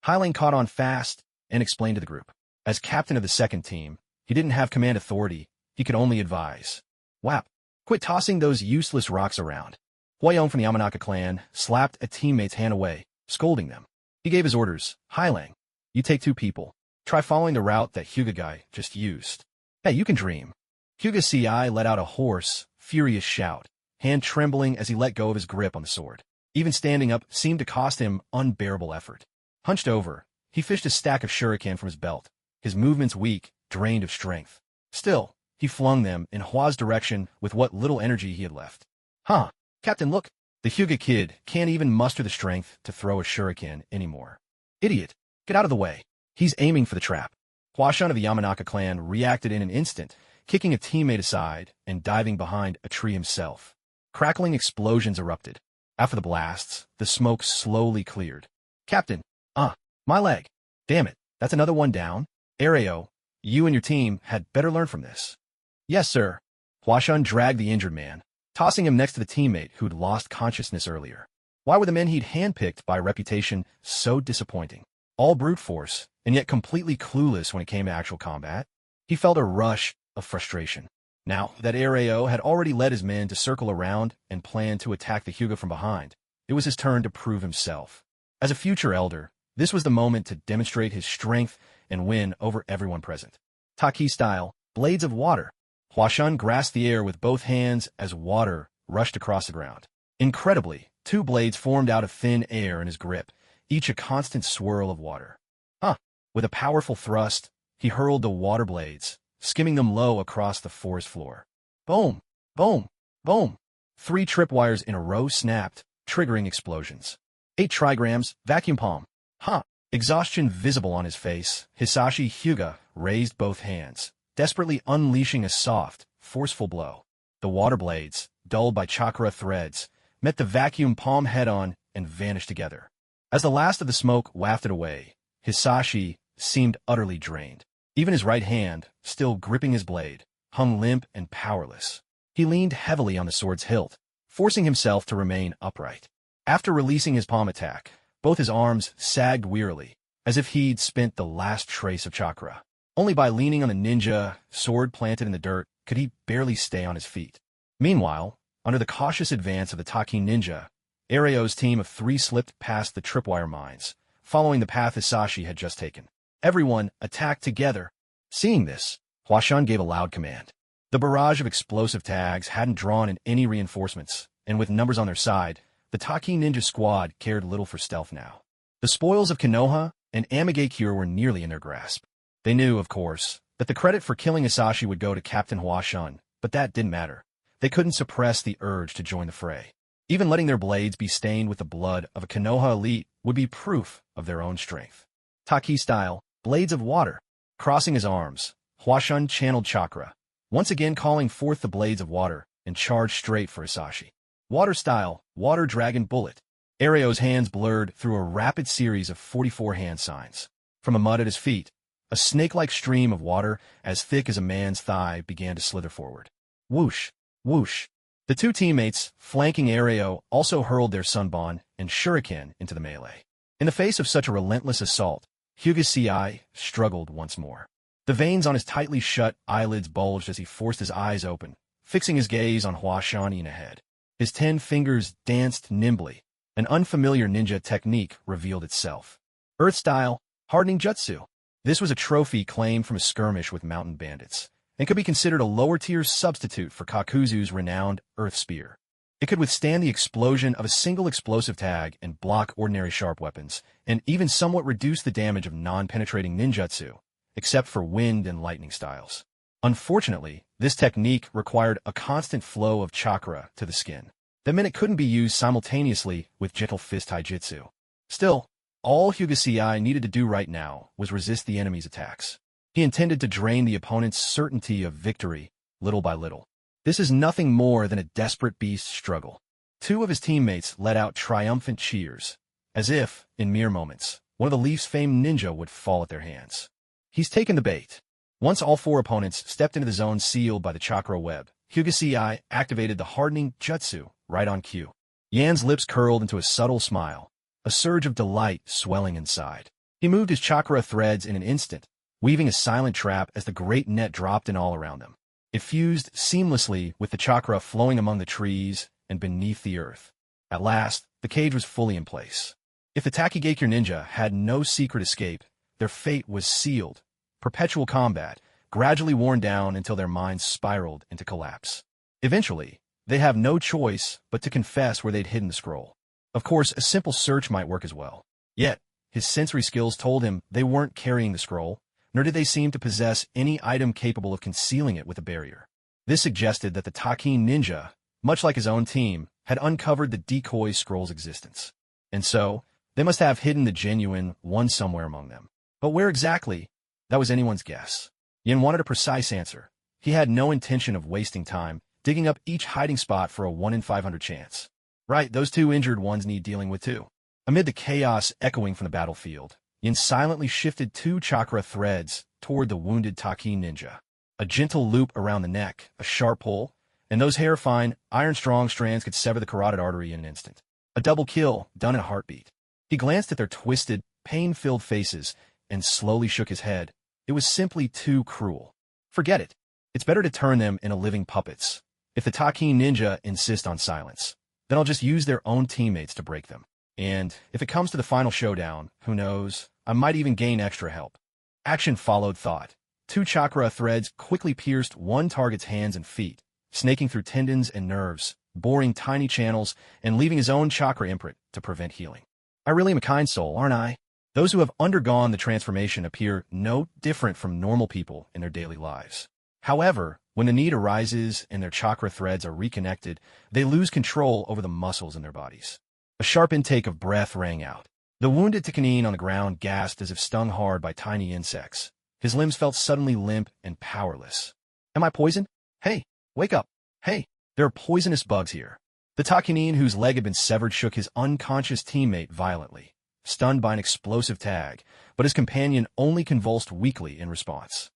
Hylian caught on fast and explained to the group. As captain of the second team, he didn't have command authority, he could only advise. Whap! Quit tossing those useless rocks around. Huayong from the Yamanaka clan slapped a teammate's hand away, scolding them. He gave his orders. Hylian, you take 2 people. Try following the route that Hyuga guy just used. Hey, you can dream. Hyuga CI let out a hoarse, furious shout, hand trembling as he let go of his grip on the sword. Even standing up seemed to cost him unbearable effort. Hunched over, he fished a stack of shuriken from his belt, his movements weak, drained of strength. Still, he flung them in Hua's direction with what little energy he had left. Huh, Captain, look, the Hyuga kid can't even muster the strength to throw a shuriken anymore. Idiot, get out of the way. He's aiming for the trap. Huashan of the Yamanaka clan reacted in an instant, kicking a teammate aside and diving behind a tree himself. Crackling explosions erupted. After the blasts, the smoke slowly cleared. Captain, my leg. Damn it, that's another one down. Areo, you and your team had better learn from this. Yes, sir. Huashan dragged the injured man, tossing him next to the teammate who'd lost consciousness earlier. Why were the men he'd handpicked by reputation so disappointing? All brute force, and yet completely clueless when it came to actual combat. He felt a rush of frustration. Now that Areo had already led his men to circle around and plan to attack the Hyuga from behind, it was his turn to prove himself. As a future elder, this was the moment to demonstrate his strength and win over everyone present. Taki style, blades of water. Huashan grasped the air with both hands as water rushed across the ground. Incredibly, 2 blades formed out of thin air in his grip, each a constant swirl of water. With a powerful thrust, he hurled the water blades, skimming them low across the forest floor. Boom! Boom! Boom! 3 tripwires in a row snapped, triggering explosions. 8 trigrams, vacuum palm. Exhaustion visible on his face, Hisashi Hyuga raised both hands, desperately unleashing a soft, forceful blow. The water blades, dulled by chakra threads, met the vacuum palm head-on and vanished together. As the last of the smoke wafted away, Hisashi seemed utterly drained. Even his right hand, still gripping his blade, hung limp and powerless. He leaned heavily on the sword's hilt, forcing himself to remain upright. After releasing his palm attack, both his arms sagged wearily, as if he'd spent the last trace of chakra. Only by leaning on the ninja, sword planted in the dirt, could he barely stay on his feet. Meanwhile, under the cautious advance of the Taki ninja, Areo's team of 3 slipped past the tripwire mines, following the path Hisashi had just taken. Everyone attacked together. Seeing this, Huashan gave a loud command. The barrage of explosive tags hadn't drawn in any reinforcements, and with numbers on their side, the Taki ninja squad cared little for stealth now. The spoils of Konoha and Amegakure were nearly in their grasp. They knew, of course, that the credit for killing Hisashi would go to Captain Huashan, but that didn't matter. They couldn't suppress the urge to join the fray. Even letting their blades be stained with the blood of a Konoha elite would be proof of their own strength. Taki style, blades of water. Crossing his arms, Huashan channeled chakra, once again calling forth the blades of water, and charged straight for Hisashi. Water style, water dragon bullet. Areo's hands blurred through a rapid series of 44 hand signs. From the mud at his feet, a snake-like stream of water as thick as a man's thigh began to slither forward. Whoosh, whoosh. The 2 teammates, flanking Areo, also hurled their sunbon and shuriken into the melee. In the face of such a relentless assault, Hyuga CI struggled once more. The veins on his tightly shut eyelids bulged as he forced his eyes open, fixing his gaze on Huashan ahead. His 10 fingers danced nimbly, An unfamiliar ninja technique revealed itself. Earth-style, hardening jutsu. This was a trophy claimed from a skirmish with mountain bandits, and could be considered a lower-tier substitute for Kakuzu's renowned Earth Spear. It could withstand the explosion of a single explosive tag and block ordinary sharp weapons, and even somewhat reduce the damage of non-penetrating ninjutsu, except for wind and lightning styles. Unfortunately, this technique required a constant flow of chakra to the skin. That meant it couldn't be used simultaneously with gentle fist taijutsu. Still, all Hokage needed to do right now was resist the enemy's attacks. He intended to drain the opponent's certainty of victory, little by little. This is nothing more than a desperate beast struggle. Two of his teammates let out triumphant cheers, as if, in mere moments, one of the Leaf's famed ninja would fall at their hands. He's taken the bait. Once all four opponents stepped into the zone sealed by the chakra web, Hokage activated the hardening jutsu right on cue. Yan's lips curled into a subtle smile, a surge of delight swelling inside. He moved his chakra threads in an instant, weaving a silent trap as the great net dropped in all around them. It fused seamlessly with the chakra flowing among the trees and beneath the earth. At last, the cage was fully in place. If the Takigakure ninja had no secret escape, their fate was sealed. Perpetual combat, gradually worn down until their minds spiraled into collapse. Eventually, they have no choice but to confess where they'd hidden the scroll. Of course, a simple search might work as well. Yet, his sensory skills told him they weren't carrying the scroll, nor did they seem to possess any item capable of concealing it with a barrier. This suggested that the Takin ninja, much like his own team, had uncovered the decoy scroll's existence. And so, they must have hidden the genuine one somewhere among them. But where exactly? That was anyone's guess. Yin wanted a precise answer. He had no intention of wasting time, digging up each hiding spot for a 1 in 500 chance. Right, those two injured ones need dealing with too. Amid the chaos echoing from the battlefield, Yin silently shifted 2 chakra threads toward the wounded Taki ninja. A gentle loop around the neck, a sharp pull, and those hair-fine, iron-strong strands could sever the carotid artery in an instant. A double kill, done in a heartbeat. He glanced at their twisted, pain-filled faces and slowly shook his head. It was simply too cruel. Forget it. It's better to turn them into living puppets. If the Taki ninja insist on silence, then I'll just use their own teammates to break them. And if it comes to the final showdown, who knows, I might even gain extra help. Action followed thought. 2 chakra threads quickly pierced one target's hands and feet, snaking through tendons and nerves, boring tiny channels, and leaving his own chakra imprint to prevent healing. I really am a kind soul, aren't I? Those who have undergone the transformation appear no different from normal people in their daily lives. However, when the need arises and their chakra threads are reconnected, they lose control over the muscles in their bodies. A sharp intake of breath rang out. The wounded Chunin on the ground gasped as if stung hard by tiny insects. His limbs felt suddenly limp and powerless. Am I poisoned? Hey, wake up. Hey, there are poisonous bugs here. The Takunin whose leg had been severed shook his unconscious teammate violently, stunned by an explosive tag, but his companion only convulsed weakly in response.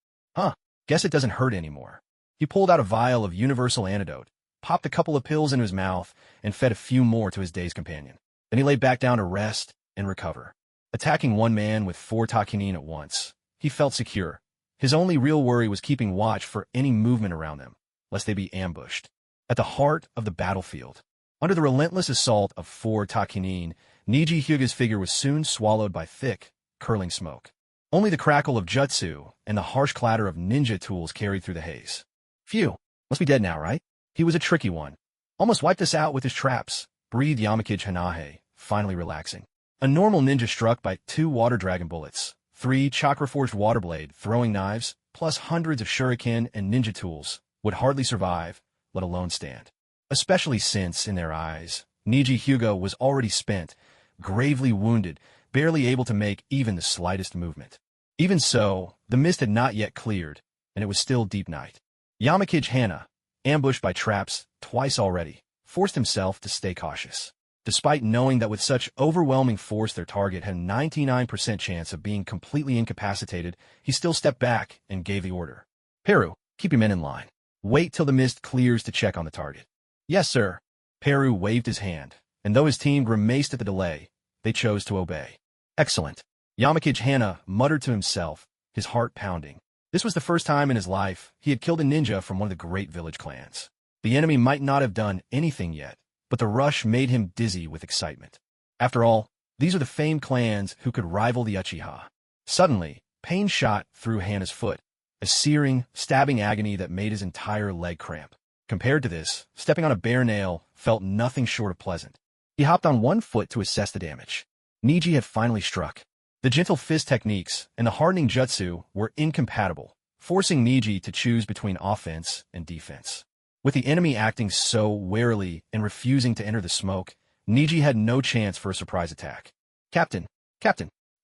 Guess it doesn't hurt anymore. He pulled out a vial of universal antidote, popped a couple of pills into his mouth, and fed a few more to his dazed companion. Then he lay back down to rest and recover. Attacking one man with 4 Takunin at once, he felt secure. His only real worry was keeping watch for any movement around them, lest they be ambushed. At the heart of the battlefield, under the relentless assault of 4 Takunin, Niji Hyuga's figure was soon swallowed by thick, curling smoke. Only the crackle of jutsu and the harsh clatter of ninja tools carried through the haze. Phew, must be dead now, right? He was a tricky one. Almost wiped us out with his traps, breathed Yamakage Hanahe, finally relaxing. A normal ninja struck by 2 water dragon bullets, 3 chakra-forged water blade throwing knives, plus hundreds of shuriken and ninja tools, would hardly survive, let alone stand. Especially since, in their eyes, Niji Hyuga was already spent, gravely wounded, barely able to make even the slightest movement. Even so, the mist had not yet cleared, and it was still deep night. Yamakage Hana, ambushed by traps twice already, forced himself to stay cautious. Despite knowing that with such overwhelming force their target had a 99% chance of being completely incapacitated, he still stepped back and gave the order. Peru, keep your men in line. Wait till the mist clears to check on the target. Yes, sir. Peru waved his hand, and though his team grimaced at the delay, they chose to obey. Excellent. Yamakage Hana muttered to himself, his heart pounding. This was the first time in his life he had killed a ninja from one of the great village clans. The enemy might not have done anything yet, but the rush made him dizzy with excitement. After all, these are the famed clans who could rival the Uchiha. Suddenly, pain shot through Hana's foot, a searing, stabbing agony that made his entire leg cramp. Compared to this, stepping on a bare nail felt nothing short of pleasant. He hopped on one foot to assess the damage. Niji had finally struck. The gentle fist techniques and the hardening jutsu were incompatible, forcing Niji to choose between offense and defense. With the enemy acting so warily and refusing to enter the smoke, Niji had no chance for a surprise attack. Captain,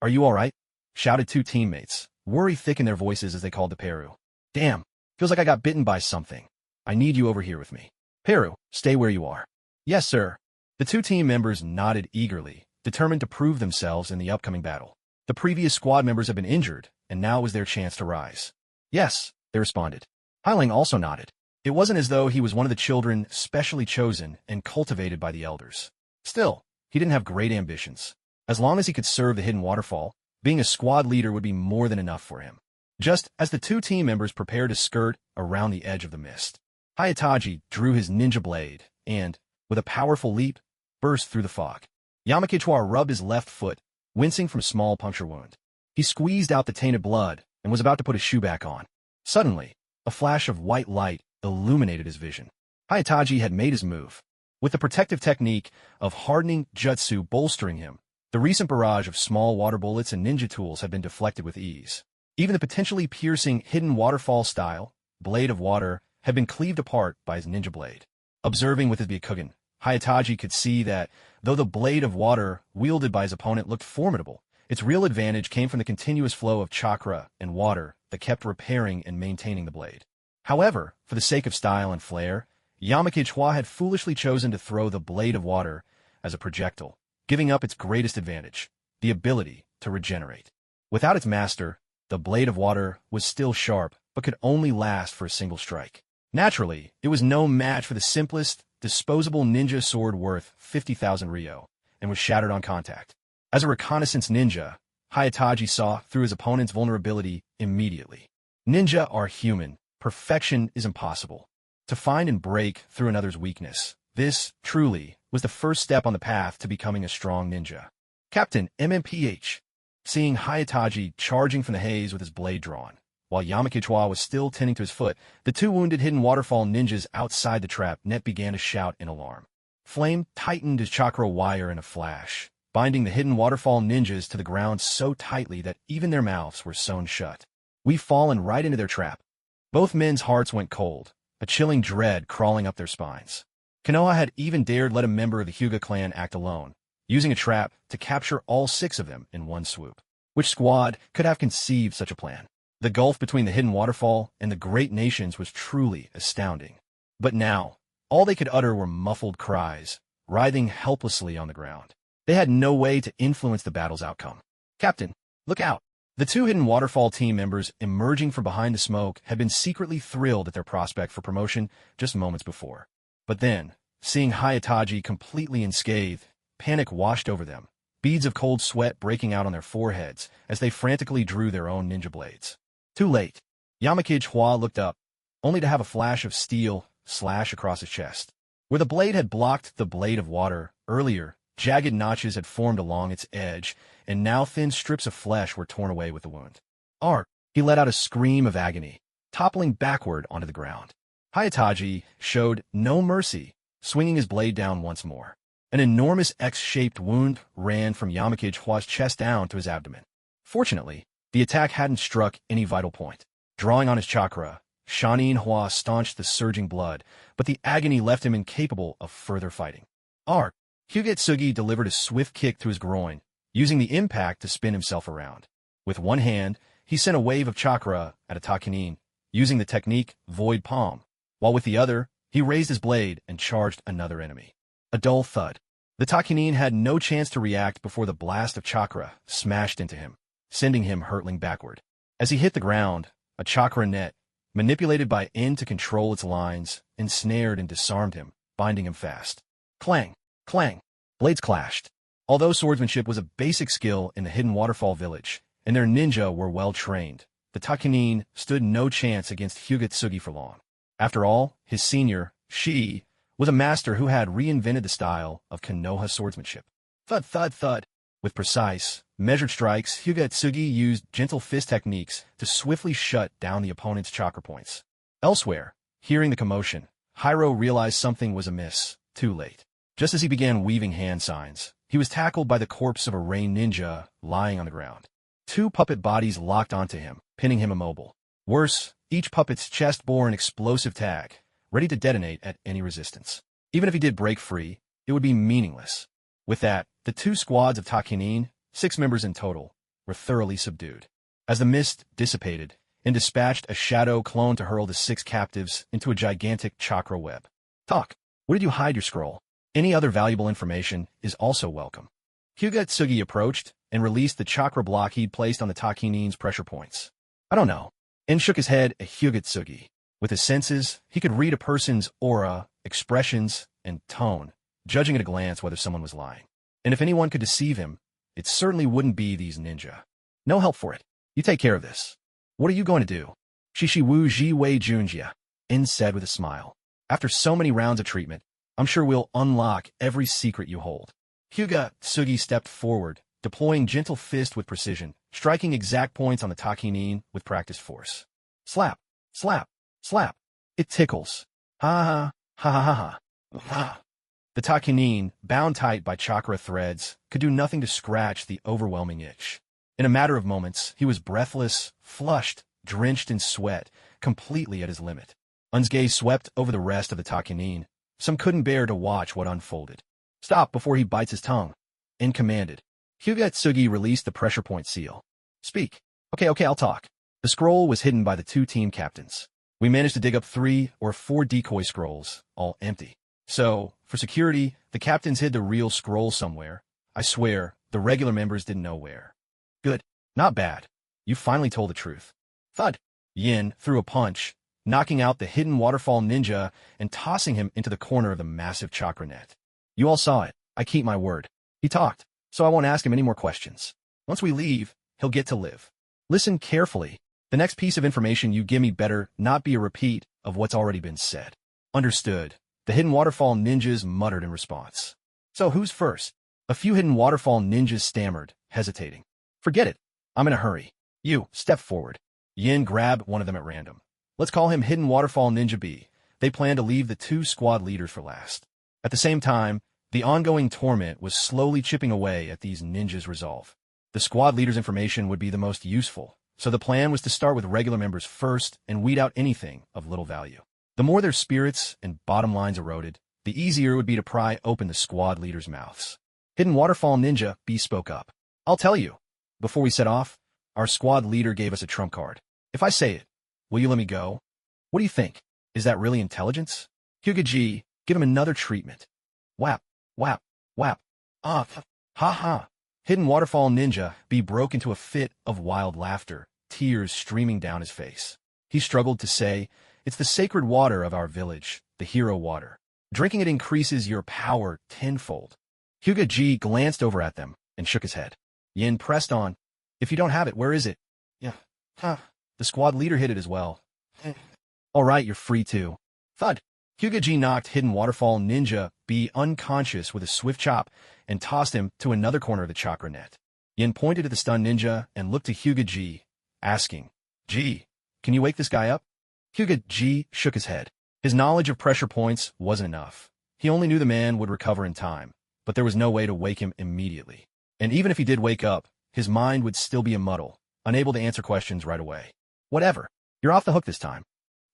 are you all right? Shouted two teammates, worry thick in their voices as they called to Peru. Damn, feels like I got bitten by something. I need you over here with me. Peru, stay where you are. Yes, sir. The two team members nodded eagerly, determined to prove themselves in the upcoming battle. The previous squad members had been injured, and now was their chance to rise. Yes, they responded. Hyling also nodded. It wasn't as though he was one of the children specially chosen and cultivated by the elders. Still, he didn't have great ambitions. As long as he could serve the hidden waterfall, being a squad leader would be more than enough for him. Just as the two team members prepared to skirt around the edge of the mist, Hayataji drew his ninja blade and, with a powerful leap, burst through the fog. Yamakichwa rubbed his left foot, wincing from a small puncture wound. He squeezed out the tainted blood and was about to put his shoe back on. Suddenly, a flash of white light illuminated his vision. Hayataji had made his move. With the protective technique of hardening jutsu bolstering him, the recent barrage of small water bullets and ninja tools had been deflected with ease. Even the potentially piercing hidden waterfall style, blade of water, had been cleaved apart by his ninja blade. Observing with his Byakugan, Hayataji could see that, though the blade of water wielded by his opponent looked formidable, its real advantage came from the continuous flow of chakra and water that kept repairing and maintaining the blade. However, for the sake of style and flair, Yamakichwa had foolishly chosen to throw the blade of water as a projectile, giving up its greatest advantage, the ability to regenerate. Without its master, the blade of water was still sharp, but could only last for a single strike. Naturally, it was no match for the simplest, disposable ninja sword worth 50,000 ryo, and was shattered on contact. As a reconnaissance ninja, Hayataji saw through his opponent's vulnerability immediately. Ninja are human. Perfection is impossible. To find and break through another's weakness, this, truly, was the first step on the path to becoming a strong ninja. Captain MMPH, seeing Hayataji charging from the haze with his blade drawn, while Yamakichwa was still tending to his foot, the two wounded hidden waterfall ninjas outside the trap net began to shout in alarm. Flame tightened his chakra wire in a flash, binding the hidden waterfall ninjas to the ground so tightly that even their mouths were sewn shut. We've fallen right into their trap. Both men's hearts went cold, a chilling dread crawling up their spines. Konoha had even dared let a member of the Hyuga clan act alone, using a trap to capture all 6 of them in one swoop. Which squad could have conceived such a plan? The gulf between the hidden waterfall and the great nations was truly astounding. But now, all they could utter were muffled cries, writhing helplessly on the ground. They had no way to influence the battle's outcome. Captain, look out! The two hidden waterfall team members emerging from behind the smoke had been secretly thrilled at their prospect for promotion just moments before. But then, seeing Hayataji completely unscathed, panic washed over them, beads of cold sweat breaking out on their foreheads as they frantically drew their own ninja blades. Too late. Yamakichwa looked up, only to have a flash of steel slash across his chest. Where the blade had blocked the blade of water earlier, jagged notches had formed along its edge, and now thin strips of flesh were torn away with the wound. Ark! He let out a scream of agony, toppling backward onto the ground. Hayataji showed no mercy, swinging his blade down once more. An enormous X-shaped wound ran from Yamakichwa's chest down to his abdomen. Fortunately, the attack hadn't struck any vital point. Drawing on his chakra, Shanin Hua staunched the surging blood, but the agony left him incapable of further fighting. Ark! Hyugetsugi delivered a swift kick to his groin, using the impact to spin himself around. With one hand, he sent a wave of chakra at a Takinin, using the technique Void Palm, while with the other, he raised his blade and charged another enemy. A dull thud. The Takinin had no chance to react before the blast of chakra smashed into him, sending him hurtling backward. As he hit the ground, a chakra net, manipulated by N to control its lines, ensnared and disarmed him, binding him fast. Clang! Clang! Blades clashed. Although swordsmanship was a basic skill in the hidden waterfall village, and their ninja were well trained, the Takinin stood no chance against Hyugetsugi for long. After all, his senior, Shi, was a master who had reinvented the style of Konoha swordsmanship. Thud, thud, thud. With precise, measured strikes, Hyuga Tsugi used gentle fist techniques to swiftly shut down the opponent's chakra points. Elsewhere, hearing the commotion, Hyro realized something was amiss, too late. Just as he began weaving hand signs, he was tackled by the corpse of a rain ninja lying on the ground. Two puppet bodies locked onto him, pinning him immobile. Worse, each puppet's chest bore an explosive tag, ready to detonate at any resistance. Even if he did break free, it would be meaningless. With that, the two squads of Takunin, 6 members in total, were thoroughly subdued. As the mist dissipated, and dispatched a shadow clone to hurl the 6 captives into a gigantic chakra web. Talk. Where did you hide your scroll? Any other valuable information is also welcome. Hyuga Tsugi approached and released the chakra block he'd placed on the Takunin's pressure points. I don't know. En shook his head at Hyuga Tsugi. With his senses, he could read a person's aura, expressions, and tone, judging at a glance whether someone was lying. And if anyone could deceive him, it certainly wouldn't be these ninja. No help for it. You take care of this. What are you going to do? Shishi wu ji wei junjia, En said with a smile. After so many rounds of treatment, I'm sure we'll unlock every secret you hold. Hyuga Tsugi stepped forward, deploying gentle fist with precision, striking exact points on the Takunin with practiced force. Slap, slap, slap. It tickles. Ha ha, ha ha ha ha. The Takunin, bound tight by chakra threads, could do nothing to scratch the overwhelming itch. In a matter of moments, he was breathless, flushed, drenched in sweat, completely at his limit. Un's gaze swept over the rest of the Takunin. Some couldn't bear to watch what unfolded. Stop before he bites his tongue. En commanded. Hyuga Tsugi released the pressure point seal. Speak. Okay, I'll talk. The scroll was hidden by the 2 team captains. We managed to dig up 3 or 4 decoy scrolls, all empty. So, for security, the captains hid the real scroll somewhere. I swear, the regular members didn't know where. Good. Not bad. You finally told the truth. Thud. Yin threw a punch, knocking out the hidden waterfall ninja and tossing him into the corner of the massive chakra net. You all saw it. I keep my word. He talked, so I won't ask him any more questions. Once we leave, he'll get to live. Listen carefully. The next piece of information you give me better not be a repeat of what's already been said. Understood. The hidden waterfall ninjas muttered in response. So who's first? A few hidden waterfall ninjas stammered, hesitating. Forget it. I'm in a hurry. You, step forward. Yin grabbed one of them at random. Let's call him Hidden Waterfall Ninja B. They planned to leave the 2 squad leaders for last. At the same time, the ongoing torment was slowly chipping away at these ninjas' resolve. The squad leaders' information would be the most useful, so the plan was to start with regular members first and weed out anything of little value. The more their spirits and bottom lines eroded, the easier it would be to pry open the squad leaders' mouths. Hidden Waterfall Ninja B spoke up. I'll tell you. Before we set off, our squad leader gave us a trump card. If I say it, will you let me go? What do you think? Is that really intelligence? Hyuga G, give him another treatment. Whap, whap, whap. Ah, ha ha. Hidden Waterfall Ninja B broke into a fit of wild laughter, tears streaming down his face. He struggled to say, it's the sacred water of our village, the hero water. Drinking it increases your power tenfold. Hyuga G glanced over at them and shook his head. Yin pressed on. If you don't have it, where is it? Yeah. Huh. The squad leader hid it as well. All right, you're free too. Thud. Hyuga G knocked Hidden Waterfall Ninja B unconscious with a swift chop and tossed him to another corner of the chakra net. Yin pointed to the stunned ninja and looked to Hyuga G, asking, G, can you wake this guy up? Hyuga G shook his head. His knowledge of pressure points wasn't enough. He only knew the man would recover in time, but there was no way to wake him immediately. And even if he did wake up, his mind would still be a muddle, unable to answer questions right away. Whatever. You're off the hook this time.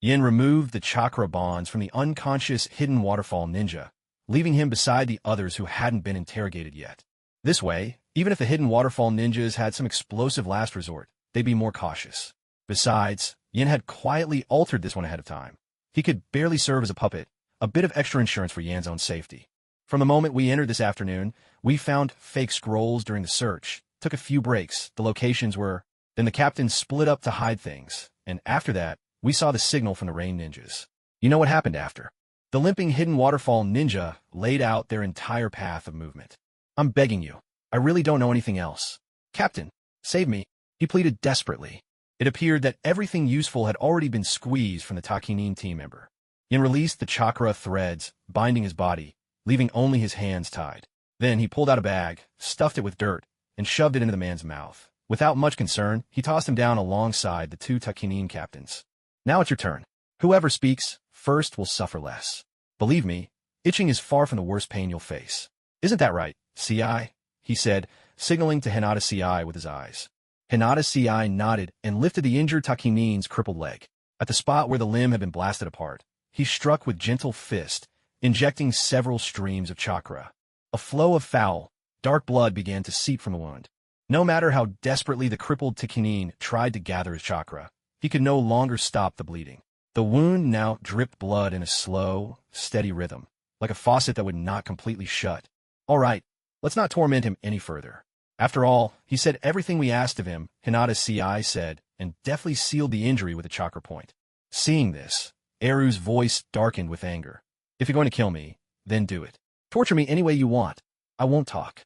Yin removed the chakra bonds from the unconscious Hidden Waterfall Ninja, leaving him beside the others who hadn't been interrogated yet. This way, even if the Hidden Waterfall Ninjas had some explosive last resort, they'd be more cautious. Besides, Yin had quietly altered this one ahead of time. He could barely serve as a puppet, a bit of extra insurance for Yan's own safety. From the moment we entered this afternoon, we found fake scrolls during the search, took a few breaks, the locations were, then the captains split up to hide things, and after that, we saw the signal from the rain ninjas. You know what happened after? The limping Hidden Waterfall Ninja laid out their entire path of movement. I'm begging you. I really don't know anything else. Captain, save me. He pleaded desperately. It appeared that everything useful had already been squeezed from the Takunin team member. Yin released the chakra threads, binding his body, leaving only his hands tied. Then he pulled out a bag, stuffed it with dirt, and shoved it into the man's mouth. Without much concern, he tossed him down alongside the two Chunin captains. Now it's your turn. Whoever speaks first will suffer less. Believe me, itching is far from the worst pain you'll face. Isn't that right, CI? He said, signaling to Hinata CI with his eyes. Hinata CI nodded and lifted the injured Takinin's crippled leg. At the spot where the limb had been blasted apart, he struck with gentle fist, injecting several streams of chakra. A flow of foul, dark blood began to seep from the wound. No matter how desperately the crippled Takinin tried to gather his chakra, he could no longer stop the bleeding. The wound now dripped blood in a slow, steady rhythm, like a faucet that would not completely shut. All right, let's not torment him any further. After all, he said everything we asked of him, Hinata CI said, and deftly sealed the injury with a chakra point. Seeing this, Eru's voice darkened with anger. If you're going to kill me, then do it. Torture me any way you want. I won't talk.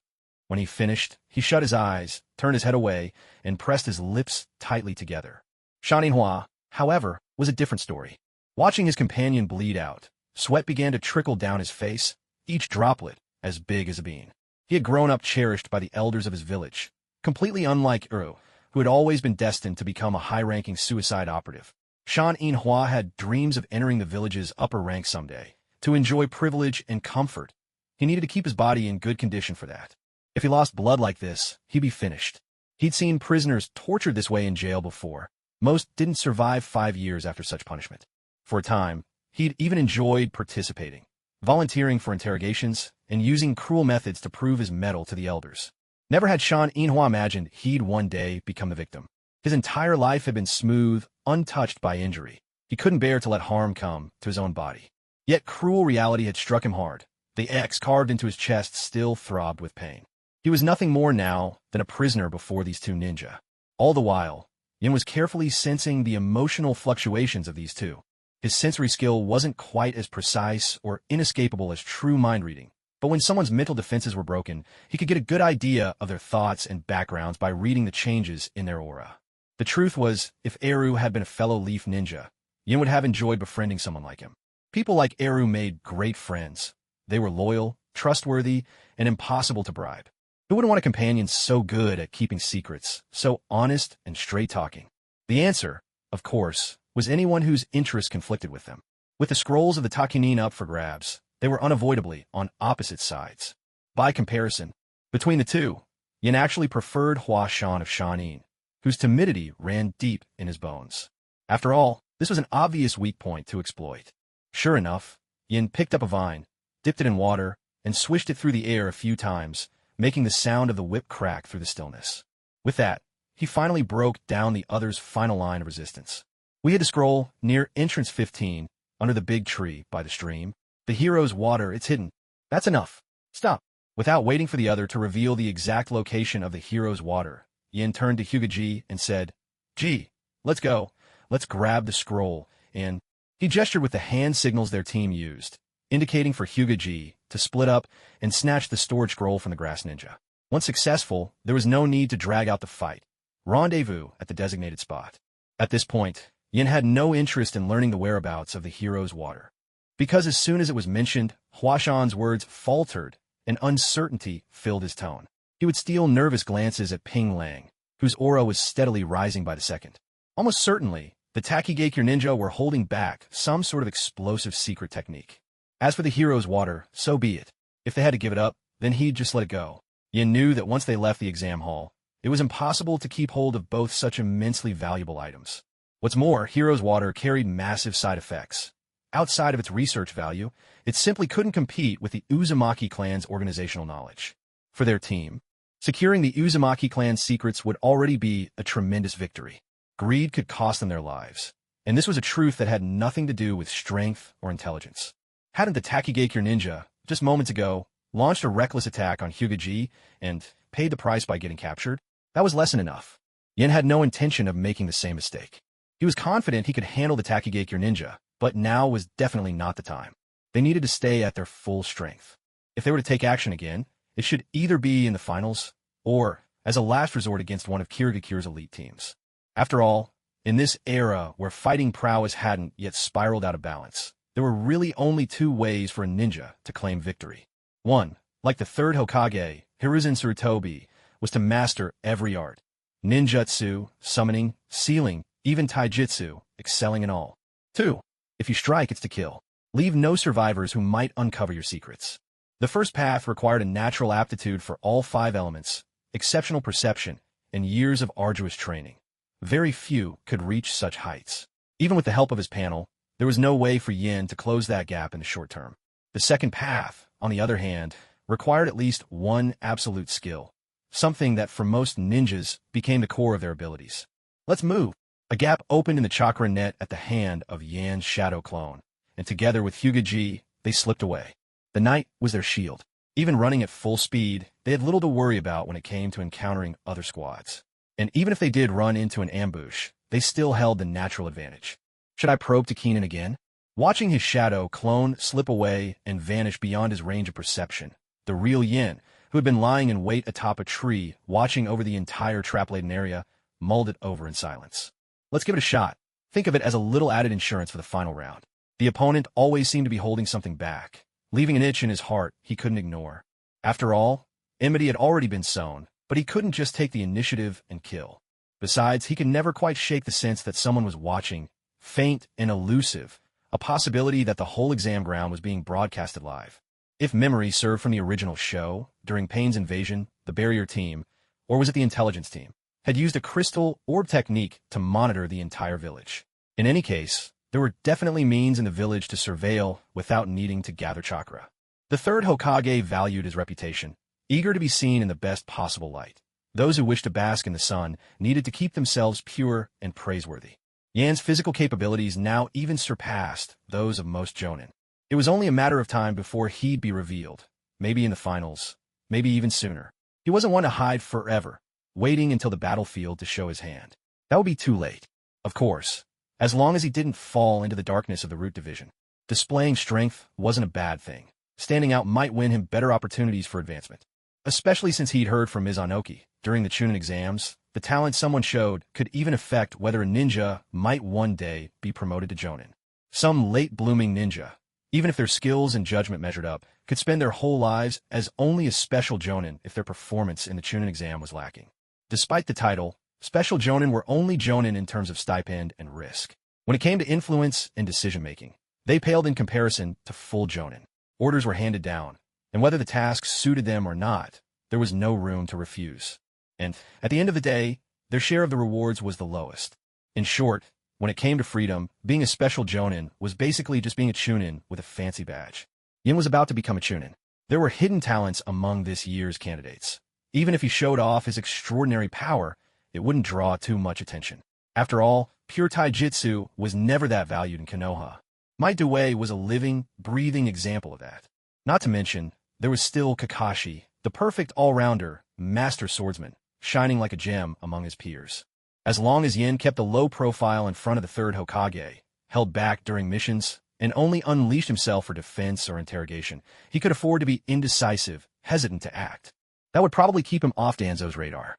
When he finished, he shut his eyes, turned his head away, and pressed his lips tightly together. Shaninhua, however, was a different story. Watching his companion bleed out, sweat began to trickle down his face, each droplet as big as a bean. He had grown up cherished by the elders of his village, completely unlike Eru, who had always been destined to become a high-ranking suicide operative. Shaninhua had dreams of entering the village's upper ranks someday, to enjoy privilege and comfort. He needed to keep his body in good condition for that. If he lost blood like this, he'd be finished. He'd seen prisoners tortured this way in jail before. Most didn't survive 5 years after such punishment. For a time, he'd even enjoyed participating, volunteering for interrogations, and using cruel methods to prove his mettle to the elders. Never had Shaninhua imagined he'd one day become the victim. His entire life had been smooth, untouched by injury. He couldn't bear to let harm come to his own body. Yet cruel reality had struck him hard. The X carved into his chest still throbbed with pain. He was nothing more now than a prisoner before these two ninja. All the while, Yin was carefully sensing the emotional fluctuations of these two. His sensory skill wasn't quite as precise or inescapable as true mind reading, but when someone's mental defenses were broken, he could get a good idea of their thoughts and backgrounds by reading the changes in their aura. The truth was, if Eru had been a fellow Leaf ninja, Yin would have enjoyed befriending someone like him. People like Eru made great friends. They were loyal, trustworthy, and impossible to bribe. Who wouldn't want a companion so good at keeping secrets, so honest and straight-talking? The answer, of course, was anyone whose interests conflicted with them. With the scrolls of the Takinin up for grabs, they were unavoidably on opposite sides. By comparison, between the two, Yin actually preferred Hua Shan of Shanin, whose timidity ran deep in his bones. After all, this was an obvious weak point to exploit. Sure enough, Yin picked up a vine, dipped it in water, and swished it through the air a few times, making the sound of the whip crack through the stillness. With that, he finally broke down the other's final line of resistance. We had to scroll near entrance 15, under the big tree by the stream. The hero's water, it's hidden. That's enough. Stop. Without waiting for the other to reveal the exact location of the hero's water, Yin turned to Hokage and said, "Gee, let's go. Let's grab the scroll," and he gestured with the hand signals their team used, indicating for Hokage to split up and snatch the storage scroll from the grass ninja. Once successful, there was no need to drag out the fight. Rendezvous at the designated spot. At this point, Yin had no interest in learning the whereabouts of the hero's water, because as soon as it was mentioned, Huashan's words faltered and uncertainty filled his tone. He would steal nervous glances at Ping Lang, whose aura was steadily rising by the second. Almost certainly, the Takigakure ninja were holding back some sort of explosive secret technique. As for the hero's water, so be it. If they had to give it up, then he'd just let it go. Yin knew that once they left the exam hall, it was impossible to keep hold of both such immensely valuable items. What's more, hero's water carried massive side effects. Outside of its research value, it simply couldn't compete with the Uzumaki clan's organizational knowledge. For their team, securing the Uzumaki clan's secrets would already be a tremendous victory. Greed could cost them their lives, and this was a truth that had nothing to do with strength or intelligence. Hadn't the Takigakure ninja, just moments ago, launched a reckless attack on Hokage and paid the price by getting captured? That was less than enough. Yin had no intention of making the same mistake. He was confident he could handle the Takigakure ninja, but now was definitely not the time. They needed to stay at their full strength. If they were to take action again, it should either be in the finals or as a last resort against one of Kirigakure's elite teams. After all, in this era where fighting prowess hadn't yet spiraled out of balance, there were really only two ways for a ninja to claim victory. 1. Like the third Hokage, Hiruzen Sarutobi was to master every art. Ninjutsu, summoning, sealing, even taijutsu, excelling in all. 2. If you strike, it's to kill. Leave no survivors who might uncover your secrets. The first path required a natural aptitude for all 5 elements, exceptional perception, and years of arduous training. Very few could reach such heights. Even with the help of his panel, there was no way for Yin to close that gap in the short term. The second path, on the other hand, required at least one absolute skill, something that for most ninjas became the core of their abilities. Let's move. A gap opened in the chakra net at the hand of Yan's shadow clone, and together with Hokage, they slipped away. The night was their shield. Even running at full speed, they had little to worry about when it came to encountering other squads. And even if they did run into an ambush, they still held the natural advantage. Should I probe to Chunin again? Watching his shadow clone slip away and vanish beyond his range of perception, the real Yin, who had been lying in wait atop a tree, watching over the entire trap-laden area, mulled it over in silence. Let's give it a shot. Think of it as a little added insurance for the final round. The opponent always seemed to be holding something back, leaving an itch in his heart he couldn't ignore. After all, enmity had already been sown, but he couldn't just take the initiative and kill. Besides, he could never quite shake the sense that someone was watching, faint and elusive, a possibility that the whole exam ground was being broadcasted live. If memory served from the original show, during Pain's invasion, the barrier team, or was it the intelligence team, had used a crystal orb technique to monitor the entire village. In any case, there were definitely means in the village to surveil without needing to gather chakra. The third Hokage valued his reputation, eager to be seen in the best possible light. Those who wished to bask in the sun needed to keep themselves pure and praiseworthy. Yan's physical capabilities now even surpassed those of most jonin. It was only a matter of time before he'd be revealed, maybe in the finals, maybe even sooner. He wasn't one to hide forever, waiting until the battlefield to show his hand. That would be too late. Of course, as long as he didn't fall into the darkness of the root division. Displaying strength wasn't a bad thing. Standing out might win him better opportunities for advancement. Especially since he'd heard from Mizunoki during the Chunin exams, the talent someone showed could even affect whether a ninja might one day be promoted to jonin. Some late-blooming ninja, even if their skills and judgment measured up, could spend their whole lives as only a special jonin if their performance in the Chunin exam was lacking. Despite the title, special jonin were only jonin in terms of stipend and risk. When it came to influence and decision-making, they paled in comparison to full jonin. Orders were handed down, and whether the tasks suited them or not, there was no room to refuse. And, at the end of the day, their share of the rewards was the lowest. In short, when it came to freedom, being a special jonin was basically just being a chunin with a fancy badge. Yin was about to become a chunin. There were hidden talents among this year's candidates. Even if he showed off his extraordinary power, it wouldn't draw too much attention. After all, pure taijutsu was never that valued in Konoha. Might Due was a living, breathing example of that. Not to mention, there was still Kakashi, the perfect all-rounder, master swordsman, shining like a gem among his peers. As long as Yin kept a low profile in front of the third Hokage, held back during missions, and only unleashed himself for defense or interrogation, he could afford to be indecisive, hesitant to act. That would probably keep him off Danzo's radar.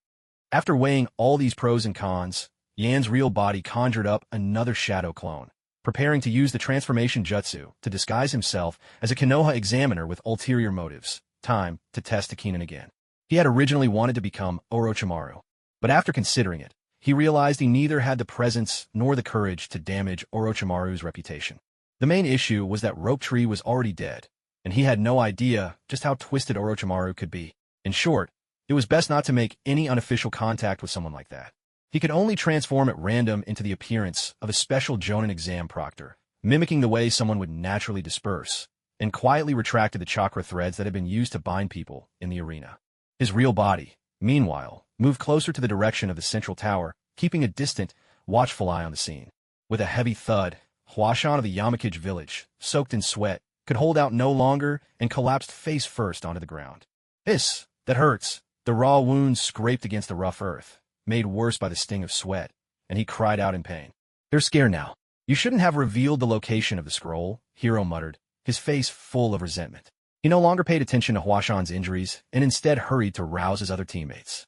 After weighing all these pros and cons, Yan's real body conjured up another shadow clone, preparing to use the transformation jutsu to disguise himself as a Konoha examiner with ulterior motives. Time to test Chunin again. He had originally wanted to become Orochimaru, but after considering it, he realized he neither had the presence nor the courage to damage Orochimaru's reputation. The main issue was that Rope Tree was already dead, and he had no idea just how twisted Orochimaru could be. In short, it was best not to make any unofficial contact with someone like that. He could only transform at random into the appearance of a special jonin exam proctor, mimicking the way someone would naturally disperse, and quietly retracted the chakra threads that had been used to bind people in the arena. His real body, meanwhile, moved closer to the direction of the central tower, keeping a distant, watchful eye on the scene. With a heavy thud, Huashan of the Yamakage village, soaked in sweat, could hold out no longer and collapsed face first onto the ground. Hiss! That hurts! The raw wounds scraped against the rough earth, made worse by the sting of sweat, and he cried out in pain. They're scared now. You shouldn't have revealed the location of the scroll, Hiro muttered, his face full of resentment. He no longer paid attention to Huashan's injuries and instead hurried to rouse his other teammates.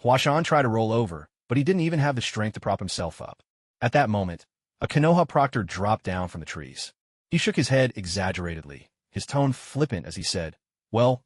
Huashan tried to roll over, but he didn't even have the strength to prop himself up. At that moment, a Konoha proctor dropped down from the trees. He shook his head exaggeratedly, his tone flippant as he said, Well,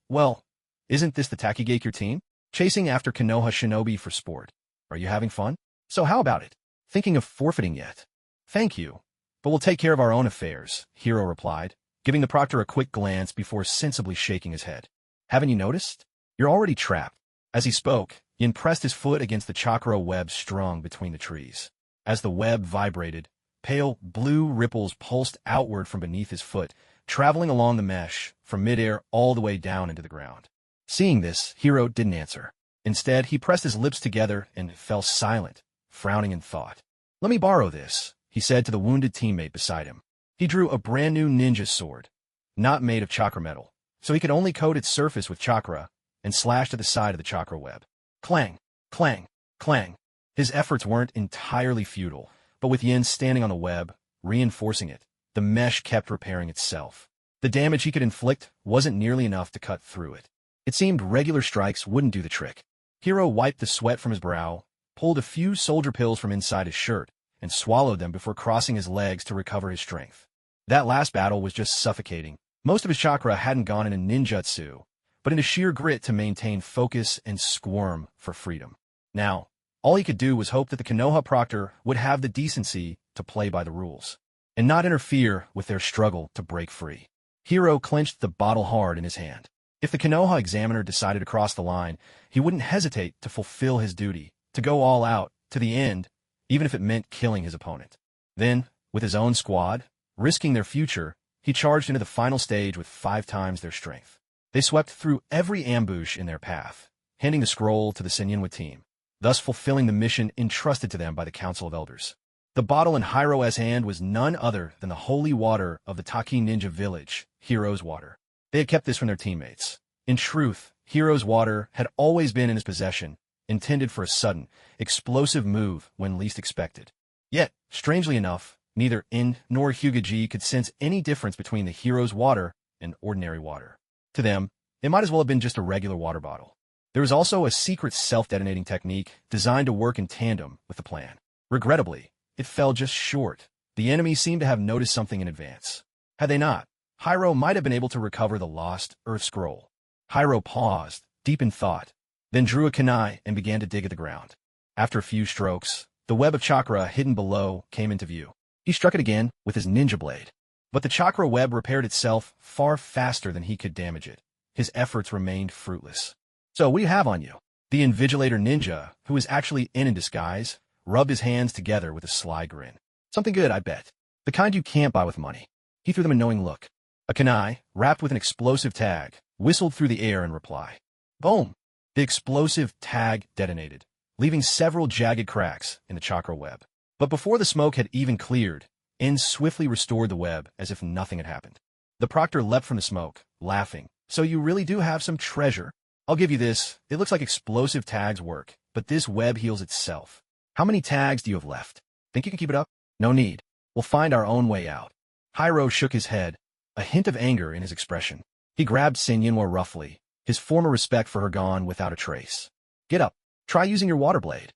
isn't this the Takigake team? Chasing after Konoha Shinobi for sport. Are you having fun? So how about it? Thinking of forfeiting yet? Thank you, but we'll take care of our own affairs, Hiro replied, giving the proctor a quick glance before sensibly shaking his head. Haven't you noticed? You're already trapped. As he spoke, Yin pressed his foot against the chakra web strung between the trees. As the web vibrated, pale blue ripples pulsed outward from beneath his foot, traveling along the mesh from midair all the way down into the ground. Seeing this, Hiro didn't answer. Instead, he pressed his lips together and fell silent, frowning in thought. Let me borrow this, he said to the wounded teammate beside him. He drew a brand new ninja sword, not made of chakra metal, so he could only coat its surface with chakra, and slashed at the side of the chakra web. Clang, clang, clang. His efforts weren't entirely futile, but with Yin standing on the web, reinforcing it, the mesh kept repairing itself. The damage he could inflict wasn't nearly enough to cut through it. It seemed regular strikes wouldn't do the trick. Hiro wiped the sweat from his brow, pulled a few soldier pills from inside his shirt, and swallowed them before crossing his legs to recover his strength. That last battle was just suffocating. Most of his chakra hadn't gone into ninjutsu, but into sheer grit to maintain focus and squirm for freedom. Now, all he could do was hope that the Konoha proctor would have the decency to play by the rules, and not interfere with their struggle to break free. Hiro clenched the bottle hard in his hand. If the Konoha examiner decided to cross the line, he wouldn't hesitate to fulfill his duty, to go all out, to the end, even if it meant killing his opponent. Then, with his own squad, risking their future, he charged into the final stage with 5 times their strength. They swept through every ambush in their path, handing the scroll to the Senyenwa team, thus fulfilling the mission entrusted to them by the Council of Elders. The bottle in Hiro's hand was none other than the holy water of the Taki Ninja village, Hiro's water. They had kept this from their teammates. In truth, Hiro's water had always been in his possession, intended for a sudden, explosive move when least expected. Yet, strangely enough, neither In nor Hokage could sense any difference between the Hiro's water and ordinary water. To them, it might as well have been just a regular water bottle. There was also a secret self-detonating technique designed to work in tandem with the plan. Regrettably, it fell just short. The enemy seemed to have noticed something in advance. Had they not, Hiro might have been able to recover the lost Earth Scroll. Hiro paused, deep in thought, then drew a kunai and began to dig at the ground. After a few strokes, the web of chakra hidden below came into view. He struck it again with his ninja blade. But the chakra web repaired itself far faster than he could damage it. His efforts remained fruitless. So what do you have on you? The invigilator ninja, who was actually in disguise, rubbed his hands together with a sly grin. Something good, I bet. The kind you can't buy with money. He threw them a knowing look. A kunai, wrapped with an explosive tag, whistled through the air in reply. Boom! The explosive tag detonated, leaving several jagged cracks in the chakra web. But before the smoke had even cleared, In swiftly restored the web as if nothing had happened. The proctor leapt from the smoke, laughing. So you really do have some treasure? I'll give you this. It looks like explosive tags work, but this web heals itself. How many tags do you have left? Think you can keep it up? No need. We'll find our own way out. Hiro shook his head, a hint of anger in his expression. He grabbed Senyenwa roughly, his former respect for her gone without a trace. Get up. Try using your water blade.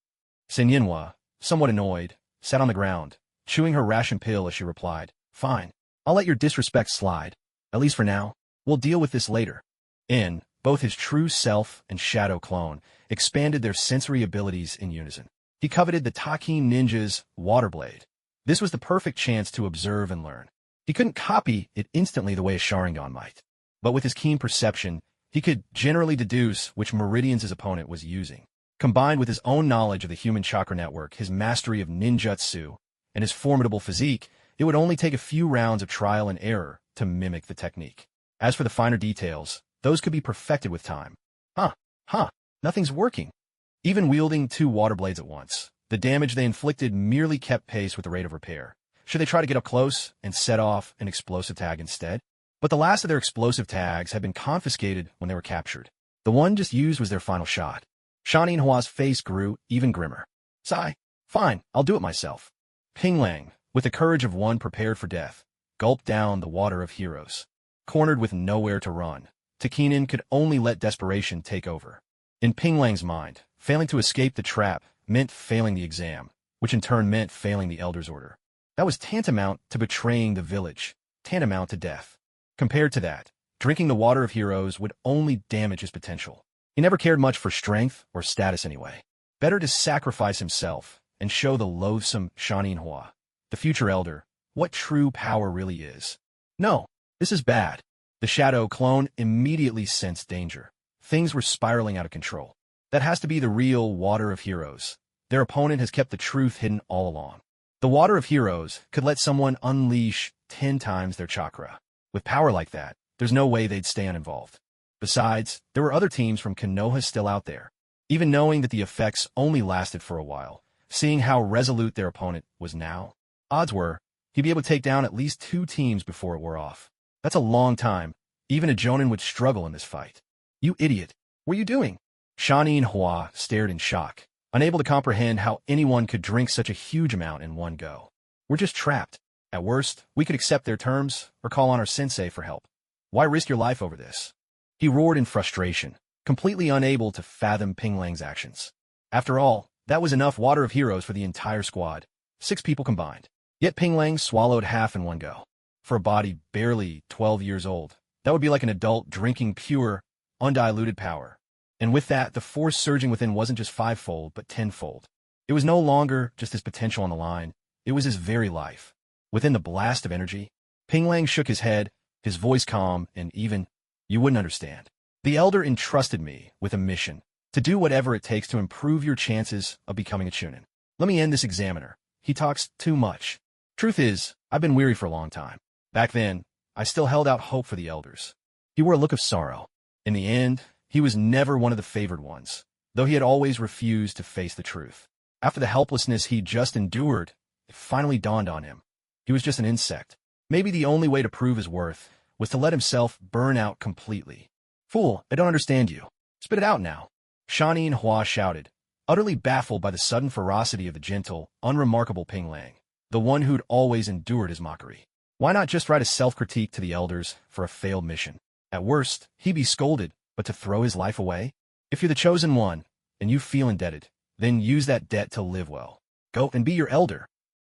Senyenwa, somewhat annoyed, sat on the ground, chewing her ration pill as she replied, Fine. I'll let your disrespect slide. At least for now. We'll deal with this later. In, both his true self and shadow clone expanded their sensory abilities in unison. He coveted the Taki ninja's water blade. This was the perfect chance to observe and learn. He couldn't copy it instantly the way a Sharingan might. But with his keen perception, he could generally deduce which meridians his opponent was using. Combined with his own knowledge of the human chakra network, his mastery of ninjutsu, and his formidable physique, it would only take a few rounds of trial and error to mimic the technique. As for the finer details, those could be perfected with time. Nothing's working. Even wielding 2 water blades at once, the damage they inflicted merely kept pace with the rate of repair. Should they try to get up close and set off an explosive tag instead? But the last of their explosive tags had been confiscated when they were captured. The one just used was their final shot. Shani Hua's face grew even grimmer. Sigh. Fine, I'll do it myself. Ping Lang, with the courage of one prepared for death, gulped down the water of heroes. Cornered with nowhere to run, Takinen could only let desperation take over. In Ping Lang's mind, failing to escape the trap meant failing the exam, which in turn meant failing the Elder's Order. That was tantamount to betraying the village, tantamount to death. Compared to that, Drinking the water of heroes would only damage his potential. He never cared much for strength or status anyway. Better to sacrifice himself and show the loathsome Shanin Hua, the future elder, what true power really is. No, this is bad. The shadow clone immediately sensed danger. Things were spiraling out of control. That has to be the real water of heroes. Their opponent has kept the truth hidden all along. The water of heroes could let someone unleash 10 times their chakra. With power like that, there's no way they'd stay uninvolved. Besides, there were other teams from Konoha still out there. Even knowing that the effects only lasted for a while, seeing how resolute their opponent was now, odds were he'd be able to take down at least 2 teams before it wore off. That's a long time. Even a Jonin would struggle in this fight. You idiot. What are you doing? Shanin Hua stared in shock, unable to comprehend how anyone could drink such a huge amount in one go. We're just trapped. At worst, we could accept their terms or call on our sensei for help. Why risk your life over this? He roared in frustration, completely unable to fathom Ping Lang's actions. After all, that was enough water of heroes for the entire squad, 6 people combined. Yet Ping Lang swallowed half in one go. For a body barely 12 years old, that would be like an adult drinking pure, undiluted power. And with that, the force surging within wasn't just 5-fold, but 10-fold. It was no longer just his potential on the line, it was his very life. Within the blast of energy, Ping Lang shook his head, his voice calm and even, you wouldn't understand. The elder entrusted me with a mission, to do whatever it takes to improve your chances of becoming a Chunin. Let me end this examiner. He talks too much. Truth is, I've been weary for a long time. Back then, I still held out hope for the elders. He wore a look of sorrow. In the end, he was never one of the favored ones, though he had always refused to face the truth. After the helplessness he just endured, it finally dawned on him. He was just an insect. Maybe the only way to prove his worth was to let himself burn out completely. Fool, I don't understand you. Spit it out now. Shanin Hua shouted, utterly baffled by the sudden ferocity of the gentle, unremarkable Ping Lang, the one who'd always endured his mockery. Why not just write a self-critique to the elders for a failed mission? At worst, he'd be scolded, but to throw his life away? If you're the chosen one, and you feel indebted, then use that debt to live well. Go and be your elder.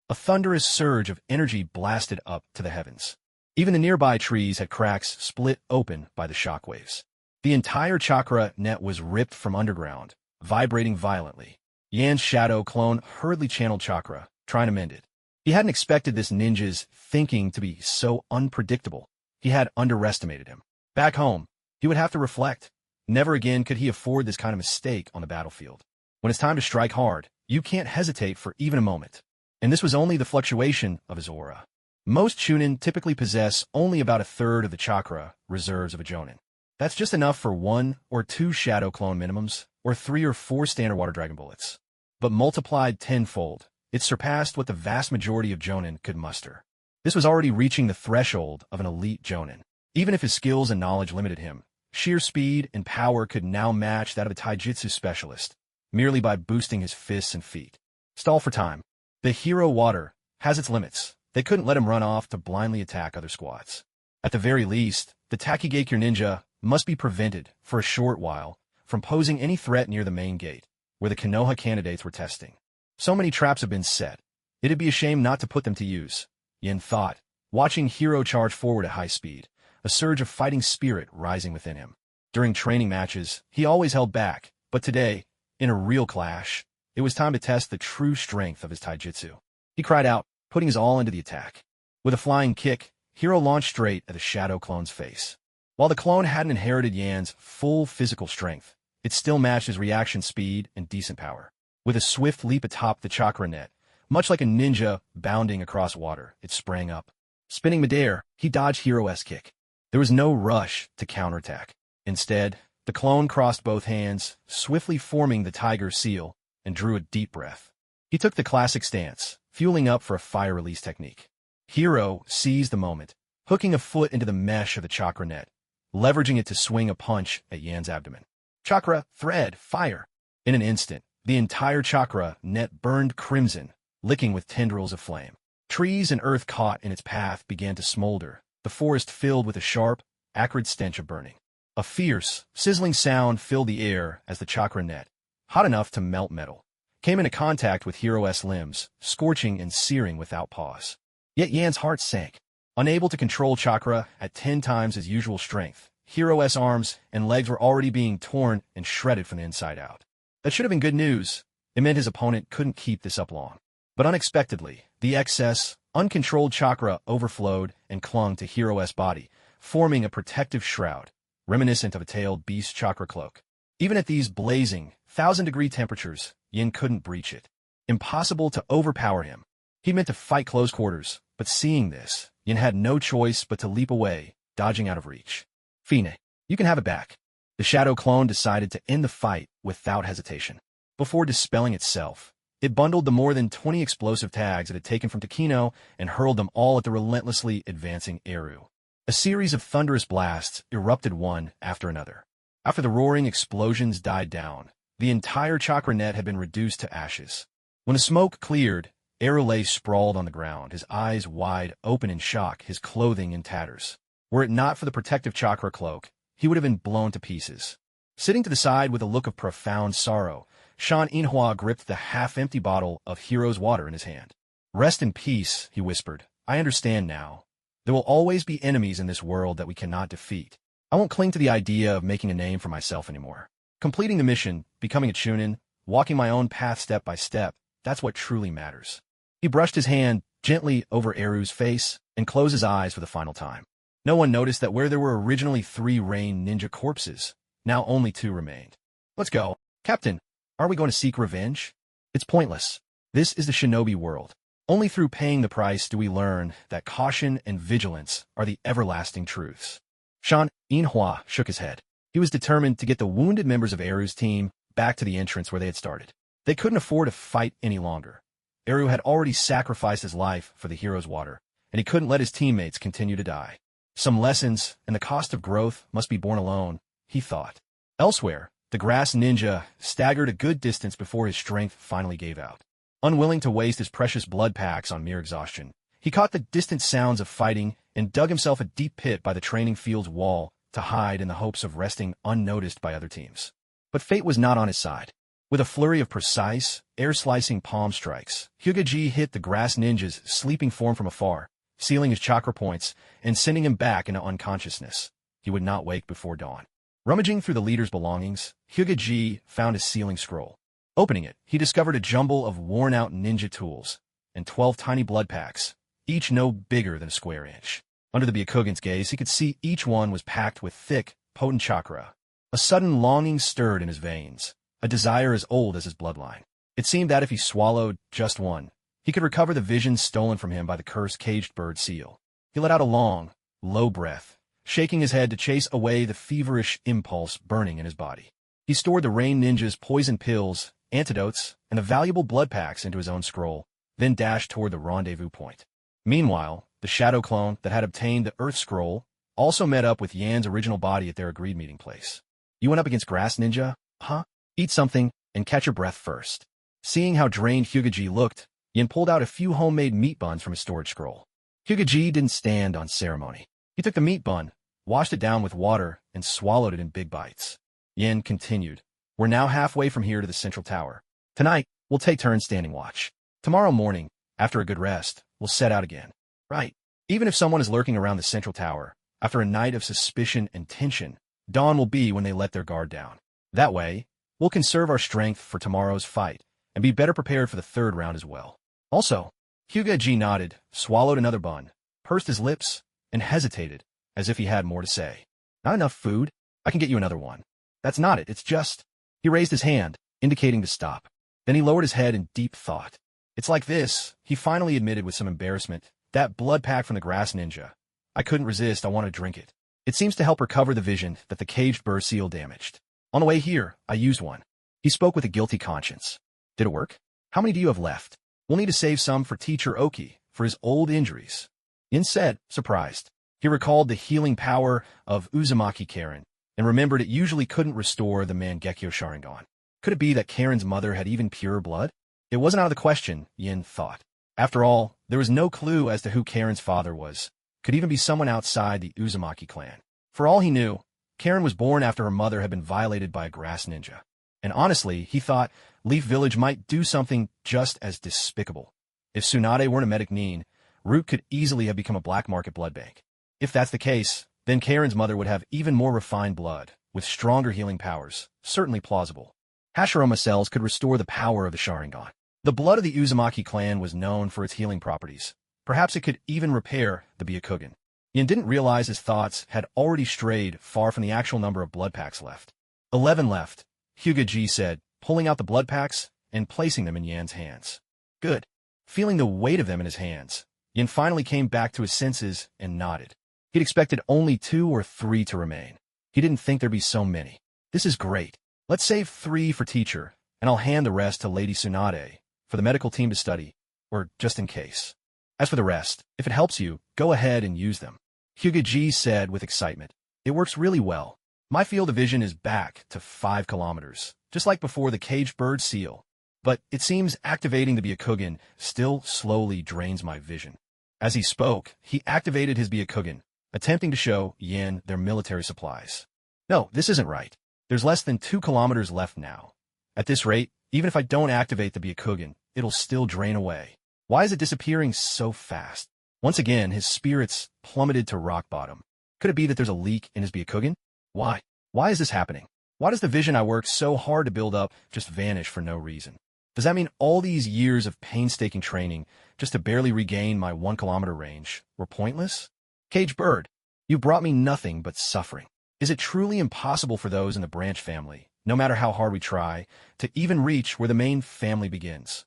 A thunderous surge of energy blasted up to the heavens. Even the nearby trees had cracks split open by the shockwaves. The entire chakra net was ripped from underground, vibrating violently. Yan's shadow clone hurriedly channeled chakra, trying to mend it. He hadn't expected this ninja's thinking to be so unpredictable. He had underestimated him. Back home, he would have to reflect. Never again could he afford this kind of mistake on the battlefield. When it's time to strike hard, you can't hesitate for even a moment. And this was only the fluctuation of his aura. Most Chunin typically possess only about 1/3 of the chakra reserves of a Jonin. That's just enough for 1 or 2 shadow clone minimums, or 3 or 4 standard water dragon bullets. But multiplied 10-fold, it surpassed what the vast majority of Jonin could muster. This was already reaching the threshold of an elite Jonin. Even if his skills and knowledge limited him, sheer speed and power could now match that of a taijutsu specialist, merely by boosting his fists and feet. Stall for time. The hero water has its limits. They couldn't let him run off to blindly attack other squads. At the very least, the Takigakure ninja must be prevented, for a short while, from posing any threat near the main gate, where the Konoha candidates were testing. So many traps have been set. It'd be a shame not to put them to use, Yin thought, watching Hero charge forward at high speed, a surge of fighting spirit rising within him. During training matches, he always held back, but today, in a real clash, it was time to test the true strength of his taijutsu. He cried out, putting his all into the attack. With a flying kick, Hero launched straight at the shadow clone's face. While the clone hadn't inherited Yan's full physical strength, it still matched his reaction speed and decent power. With a swift leap atop the chakra net, much like a ninja bounding across water, it sprang up. Spinning midair, he dodged Hero's kick. There was no rush to counterattack. Instead, the clone crossed both hands, swiftly forming the tiger seal, and drew a deep breath. He took the classic stance, fueling up for a fire release technique. Hero seized the moment, hooking a foot into the mesh of the chakra net, leveraging it to swing a punch at Yan's abdomen. Chakra, thread, fire. In an instant, the entire chakra net burned crimson, licking with tendrils of flame. Trees and earth caught in its path began to smolder, the forest filled with a sharp, acrid stench of burning. A fierce, sizzling sound filled the air as the chakra net, hot enough to melt metal, came into contact with Hero's limbs, scorching and searing without pause. Yet Yan's heart sank. Unable to control Chakra at 10 times his usual strength, Hero's arms and legs were already being torn and shredded from the inside out. That should have been good news. It meant his opponent couldn't keep this up long. But unexpectedly, the excess, uncontrolled Chakra overflowed and clung to Hero's body, forming a protective shroud, reminiscent of a tailed beast Chakra cloak. Even at these blazing, 1,000-degree temperatures, Yin couldn't breach it. Impossible to overpower him. He meant to fight close quarters, but seeing this, Yin had no choice but to leap away, dodging out of reach. Fine, you can have it back. The shadow clone decided to end the fight without hesitation. Before dispelling itself, it bundled the more than 20 explosive tags it had taken from Takino and hurled them all at the relentlessly advancing Eru. A series of thunderous blasts erupted one after another. After the roaring explosions died down, the entire Chakra net had been reduced to ashes. When the smoke cleared, Eru lay sprawled on the ground, his eyes wide open in shock, his clothing in tatters. Were it not for the protective Chakra cloak, he would have been blown to pieces. Sitting to the side with a look of profound sorrow, Shan Inhua gripped the half-empty bottle of Hero's water in his hand. "Rest in peace," he whispered. "I understand now. There will always be enemies in this world that we cannot defeat. I won't cling to the idea of making a name for myself anymore. Completing the mission, becoming a Chunin, walking my own path step by step, that's what truly matters." He brushed his hand gently over Eru's face and closed his eyes for the final time. No one noticed that where there were originally 3 Rain Ninja corpses, now only 2 remained. "Let's go. Captain, are we going to seek revenge? It's pointless. This is the shinobi world. Only through paying the price do we learn that caution and vigilance are the everlasting truths." Shan Inhua shook his head. He was determined to get the wounded members of Eru's team back to the entrance where they had started. They couldn't afford to fight any longer. Eru had already sacrificed his life for the hero's water, and he couldn't let his teammates continue to die. Some lessons and the cost of growth must be borne alone, he thought. Elsewhere, the grass ninja staggered a good distance before his strength finally gave out. Unwilling to waste his precious blood packs on mere exhaustion, he caught the distant sounds of fighting and dug himself a deep pit by the training field's wall to hide in the hopes of resting unnoticed by other teams. But fate was not on his side. With a flurry of precise, air-slicing palm strikes, Hokage hit the grass ninja's sleeping form from afar, sealing his chakra points and sending him back into unconsciousness. He would not wake before dawn. Rummaging through the leader's belongings, Hokage found his sealing scroll. Opening it, he discovered a jumble of worn-out ninja tools and 12 tiny blood packs, each no bigger than a square inch. Under the Byakugan's gaze, he could see each one was packed with thick, potent chakra. A sudden longing stirred in his veins, a desire as old as his bloodline. It seemed that if he swallowed just one, he could recover the vision stolen from him by the cursed caged bird seal. He let out a long, low breath, shaking his head to chase away the feverish impulse burning in his body. He stored the Rain Ninja's poison pills, antidotes, and the valuable blood packs into his own scroll, then dashed toward the rendezvous point. Meanwhile, the shadow clone that had obtained the Earth Scroll also met up with Yan's original body at their agreed meeting place. "You went up against Grass Ninja, huh? Eat something and catch your breath first." Seeing how drained Hokage looked, Yan pulled out a few homemade meat buns from his storage scroll. Hokage didn't stand on ceremony. He took the meat bun, washed it down with water, and swallowed it in big bites. Yan continued, "We're now halfway from here to the central tower. Tonight, we'll take turns standing watch. Tomorrow morning, after a good rest, we'll set out again." "Right. Even if someone is lurking around the central tower, after a night of suspicion and tension, dawn will be when they let their guard down. That way, we'll conserve our strength for tomorrow's fight and be better prepared for the third round as well." Also, Hokage nodded, swallowed another bun, pursed his lips, and hesitated, as if he had more to say. "Not enough food? I can get you another one." "That's not it, it's just—" He raised his hand, indicating to stop. Then he lowered his head in deep thought. "It's like this," he finally admitted with some embarrassment. "That blood pack from the Grass Ninja. I couldn't resist, I want to drink it. It seems to help recover the vision that the caged bird seal damaged. On the way here, I used one." He spoke with a guilty conscience. "Did it work? How many do you have left? We'll need to save some for Teacher Oki, for his old injuries." Yin said, surprised. He recalled the healing power of Uzumaki Karen, and remembered it usually couldn't restore the Mangekyo Sharingan. Could it be that Karen's mother had even purer blood? It wasn't out of the question, Yin thought. After all, there was no clue as to who Karen's father was. Could even be someone outside the Uzumaki clan. For all he knew, Karen was born after her mother had been violated by a grass ninja. And honestly, he thought Leaf Village might do something just as despicable. If Tsunade weren't a medic Nin, Root could easily have become a black market blood bank. If that's the case, then Karen's mother would have even more refined blood, with stronger healing powers, certainly plausible. Hashirama cells could restore the power of the Sharingan. The blood of the Uzumaki clan was known for its healing properties. Perhaps it could even repair the Byakugan. Yen didn't realize his thoughts had already strayed far from the actual number of blood packs left. 11 left, Hokage said, pulling out the blood packs and placing them in Yan's hands. Good. Feeling the weight of them in his hands, Yen finally came back to his senses and nodded. He'd expected only 2 or 3 to remain. He didn't think there'd be so many. This is great. Let's save 3 for teacher, and I'll hand the rest to Lady Tsunade for the medical team to study, or just in case. As for the rest, if it helps you, go ahead and use them. Hokage said with excitement. It works really well. My field of vision is back to 5 kilometers, just like before the caged bird seal. But it seems activating the Byakugan still slowly drains my vision. As he spoke, he activated his Byakugan, attempting to show Yen their military supplies. No, this isn't right. There's less than 2 kilometers left now. At this rate, even if I don't activate the Byakugan, it'll still drain away. Why is it disappearing so fast? Once again, his spirits plummeted to rock bottom. Could it be that there's a leak in his Byakugan? Why? Why is this happening? Why does the vision I worked so hard to build up just vanish for no reason? Does that mean all these years of painstaking training just to barely regain my 1 kilometer range were pointless? Caged bird, you brought me nothing but suffering. Is it truly impossible for those in the branch family, no matter how hard we try, to even reach where the main family begins?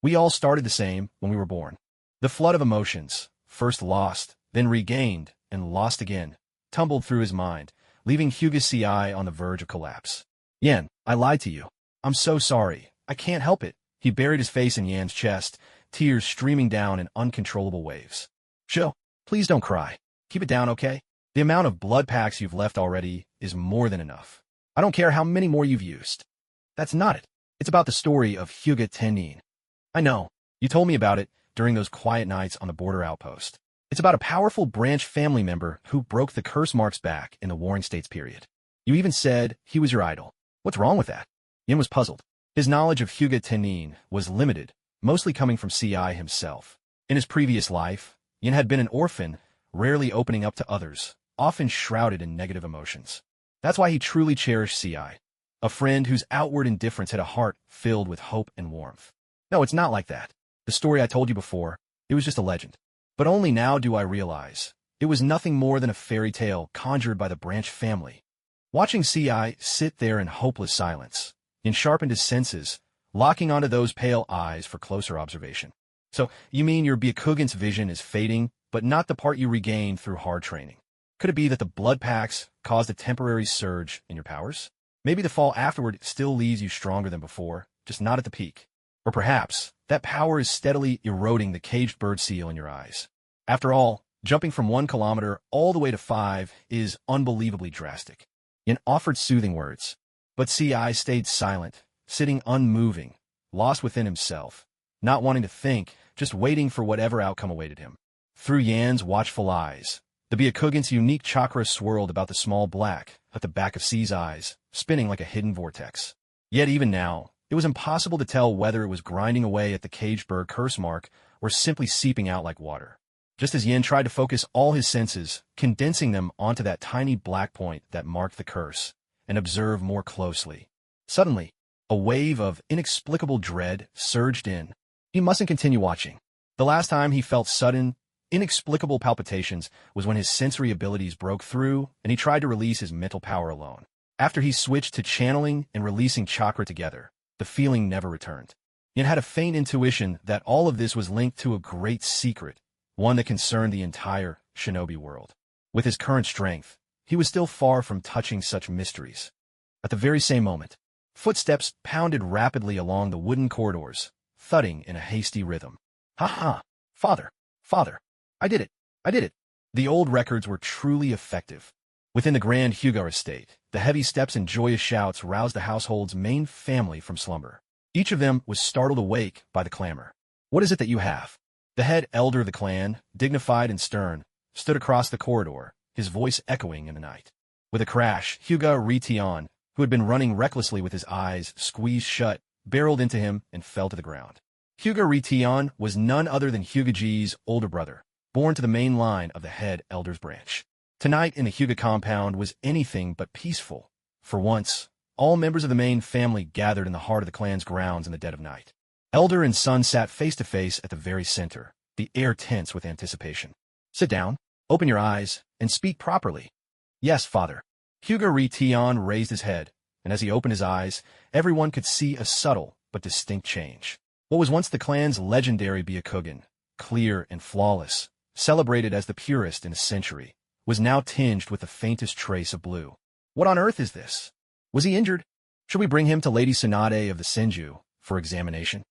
We all started the same when we were born. The flood of emotions, first lost, then regained, and lost again, tumbled through his mind, leaving Hokage on the verge of collapse. Yen, I lied to you. I'm so sorry. I can't help it. He buried his face in Yan's chest, tears streaming down in uncontrollable waves. Sho, please don't cry. Keep it down, okay? The amount of blood packs you've left already is more than enough. I don't care how many more you've used. That's not it. It's about the story of Hyuga Tennin. I know. You told me about it during those quiet nights on the border outpost. It's about a powerful branch family member who broke the curse marks back in the Warring States period. You even said he was your idol. What's wrong with that? Yen was puzzled. His knowledge of Hyuga Tennin was limited, mostly coming from CI himself. In his previous life, Yen had been an orphan, rarely opening up to others, often shrouded in negative emotions. That's why he truly cherished CI, a friend whose outward indifference had a heart filled with hope and warmth. No, it's not like that. The story I told you before, it was just a legend. But only now do I realize it was nothing more than a fairy tale conjured by the branch family. Watching CI sit there in hopeless silence, Yen sharpened his senses, locking onto those pale eyes for closer observation. So, you mean your Byakugan's vision is fading, but not the part you regained through hard training? Could it be that the blood packs caused a temporary surge in your powers? Maybe the fall afterward still leaves you stronger than before, just not at the peak. Or perhaps that power is steadily eroding the caged bird seal in your eyes. After all, jumping from 1 kilometer all the way to 5 is unbelievably drastic. Yen offered soothing words, but CI stayed silent, sitting unmoving, lost within himself, not wanting to think, just waiting for whatever outcome awaited him. Through Yan's watchful eyes, the Byakugan's unique chakra swirled about the small black at the back of C's eyes, spinning like a hidden vortex. Yet even now, it was impossible to tell whether it was grinding away at the caged bird curse mark or simply seeping out like water. Just as Yen tried to focus all his senses, condensing them onto that tiny black point that marked the curse, and observe more closely. Suddenly, a wave of inexplicable dread surged in. He mustn't continue watching. The last time he felt sudden, inexplicable palpitations was when his sensory abilities broke through and he tried to release his mental power alone. After he switched to channeling and releasing chakra together, the feeling never returned. Yen had a faint intuition that all of this was linked to a great secret, one that concerned the entire shinobi world. With his current strength, he was still far from touching such mysteries. At the very same moment, footsteps pounded rapidly along the wooden corridors, thudding in a hasty rhythm. Ha ha! Father! Father! I did it! I did it! The old records were truly effective. Within the grand Hyuga estate, the heavy steps and joyous shouts roused the household's main family from slumber. Each of them was startled awake by the clamor. What is it that you have? The head elder of the clan, dignified and stern, stood across the corridor, his voice echoing in the night. With a crash, Hyuga Rition, who had been running recklessly with his eyes squeezed shut, barreled into him and fell to the ground. Hyuga Rition was none other than Hyugaji's older brother, born to the main line of the head elder's branch. Tonight in the Hyuga compound was anything but peaceful. For once, all members of the main family gathered in the heart of the clan's grounds in the dead of night. Elder and son sat face to face at the very center, the air tense with anticipation. Sit down, open your eyes, and speak properly. Yes, father. Hyuga Ri-Tion raised his head, and as he opened his eyes, everyone could see a subtle but distinct change. What was once the clan's legendary Byakugan, clear and flawless, celebrated as the purest in a century, was now tinged with the faintest trace of blue. What on earth is this? Was he injured? Should we bring him to Lady Tsunade of the Senju for examination?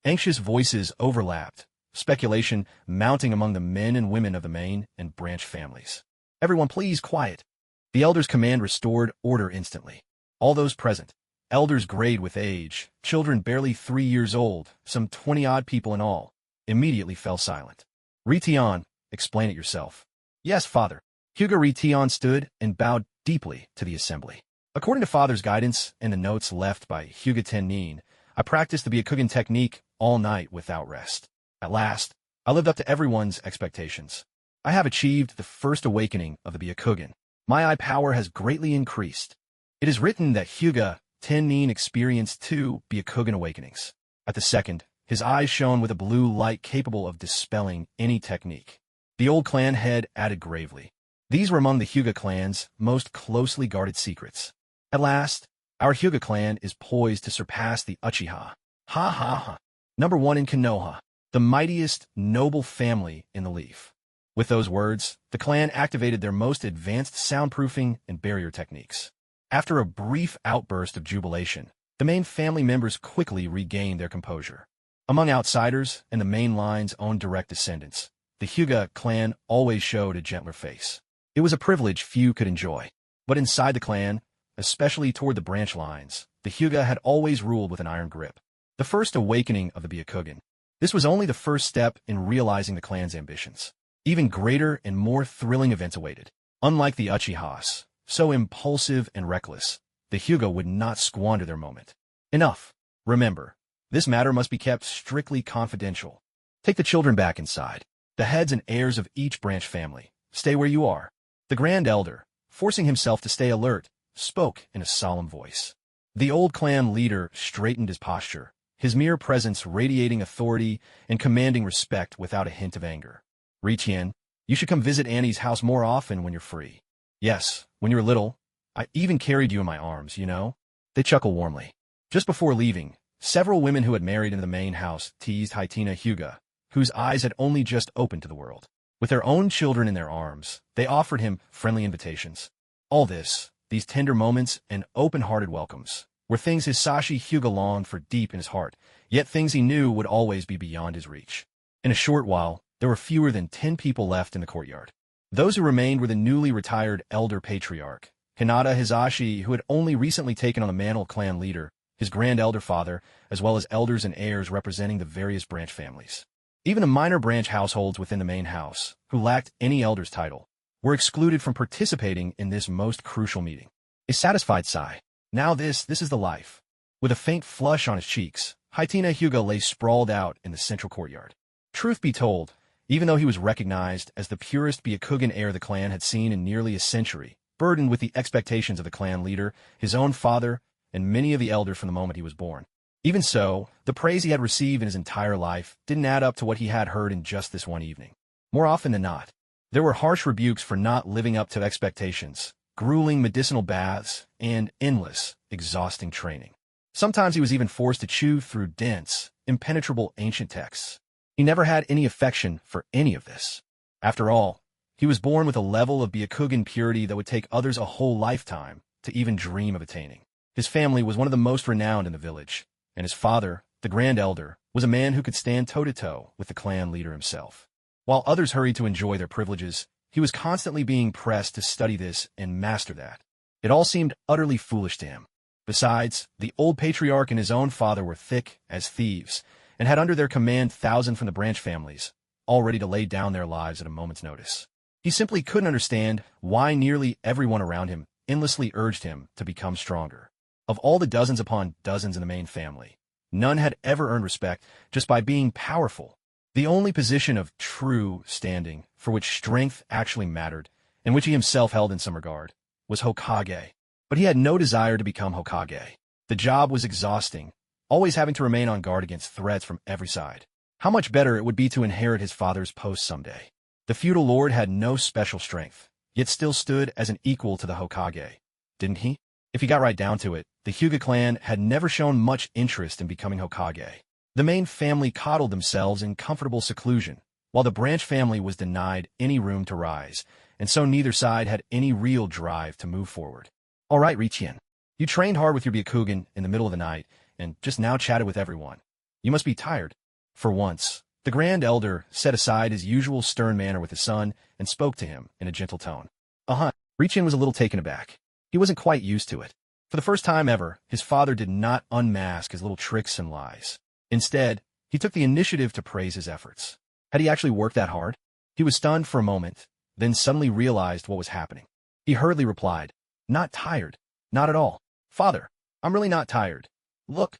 Anxious voices overlapped, speculation mounting among the men and women of the main and branch families. Everyone please quiet. The elder's command restored order instantly. All those present, elders grayed with age, children barely 3 years old, some 20-odd people in all, immediately fell silent. Ri-Tion, explain it yourself. Yes, father. Hyuga Ri-Tion stood and bowed deeply to the assembly. According to father's guidance and the notes left by Hyuga Tennin, I practiced the Byakugan technique all night without rest. At last, I lived up to everyone's expectations. I have achieved the first awakening of the Byakugan. My eye power has greatly increased. It is written that Hyuga Tennin experienced 2 Byakugan awakenings. At the second, his eyes shone with a blue light capable of dispelling any technique. The old clan head added gravely. These were among the Hyuga clan's most closely guarded secrets. At last, our Hyuga clan is poised to surpass the Uchiha. Ha ha ha. Number 1 in Konoha, the mightiest, noble family in the Leaf. With those words, the clan activated their most advanced soundproofing and barrier techniques. After a brief outburst of jubilation, the main family members quickly regained their composure. Among outsiders and the main line's own direct descendants, the Hyuga clan always showed a gentler face. It was a privilege few could enjoy. But inside the clan, especially toward the branch lines, the Hyuga had always ruled with an iron grip. The first awakening of the Byakugan. This was only the first step in realizing the clan's ambitions. Even greater and more thrilling events awaited. Unlike the Uchihas, so impulsive and reckless, the Hyuga would not squander their moment. Enough. Remember, this matter must be kept strictly confidential. Take the children back inside. The heads and heirs of each branch family, stay where you are. The Grand Elder, forcing himself to stay alert, spoke in a solemn voice. The old clan leader straightened his posture, his mere presence radiating authority and commanding respect without a hint of anger. Ri-Tion, you should come visit Annie's house more often when you're free. Yes, when you were little, I even carried you in my arms, you know? They chuckled warmly. Just before leaving, several women who had married into the main house teased Haitina Hyuga, whose eyes had only just opened to the world. With their own children in their arms, they offered him friendly invitations. All this, these tender moments and open-hearted welcomes, were things Hisashi Hyuga longed for deep in his heart, yet things he knew would always be beyond his reach. In a short while, there were fewer than 10 people left in the courtyard. Those who remained were the newly retired elder patriarch, Hinata Hisashi, who had only recently taken on the mantle clan leader, his grand elder father, as well as elders and heirs representing the various branch families. Even the minor branch households within the main house, who lacked any elder's title, were excluded from participating in this most crucial meeting. A satisfied sigh. Now this is the life. With a faint flush on his cheeks, Haitina Hyuga lay sprawled out in the central courtyard. Truth be told, even though he was recognized as the purest Byakugan heir the clan had seen in nearly a century, burdened with the expectations of the clan leader, his own father, and many of the elders from the moment he was born. Even so, the praise he had received in his entire life didn't add up to what he had heard in just this one evening. More often than not, there were harsh rebukes for not living up to expectations, grueling medicinal baths, and endless, exhausting training. Sometimes he was even forced to chew through dense, impenetrable ancient texts. He never had any affection for any of this. After all, he was born with a level of Byakugan purity that would take others a whole lifetime to even dream of attaining. His family was one of the most renowned in the village, and his father, the Grand Elder, was a man who could stand toe-to-toe with the clan leader himself. While others hurried to enjoy their privileges, he was constantly being pressed to study this and master that. It all seemed utterly foolish to him. Besides, the old patriarch and his own father were thick as thieves, and had under their command thousands from the branch families, all ready to lay down their lives at a moment's notice. He simply couldn't understand why nearly everyone around him endlessly urged him to become stronger. Of all the dozens upon dozens in the main family, none had ever earned respect just by being powerful. The only position of true standing for which strength actually mattered, and which he himself held in some regard, was Hokage. But he had no desire to become Hokage. The job was exhausting, always having to remain on guard against threats from every side. How much better it would be to inherit his father's post someday. The feudal lord had no special strength, yet still stood as an equal to the Hokage, didn't he? If he got right down to it, the Hyuga clan had never shown much interest in becoming Hokage. The main family coddled themselves in comfortable seclusion, while the branch family was denied any room to rise, and so neither side had any real drive to move forward. All right, Richian. You trained hard with your Byakugan in the middle of the night, and just now chatted with everyone. You must be tired. For once, the Grand Elder set aside his usual stern manner with his son and spoke to him in a gentle tone. Richian was a little taken aback. He wasn't quite used to it. For the first time ever, his father did not unmask his little tricks and lies. Instead, he took the initiative to praise his efforts. Had he actually worked that hard? He was stunned for a moment, then suddenly realized what was happening. He hurriedly replied, "Not tired. Not at all. Father, I'm really not tired. Look."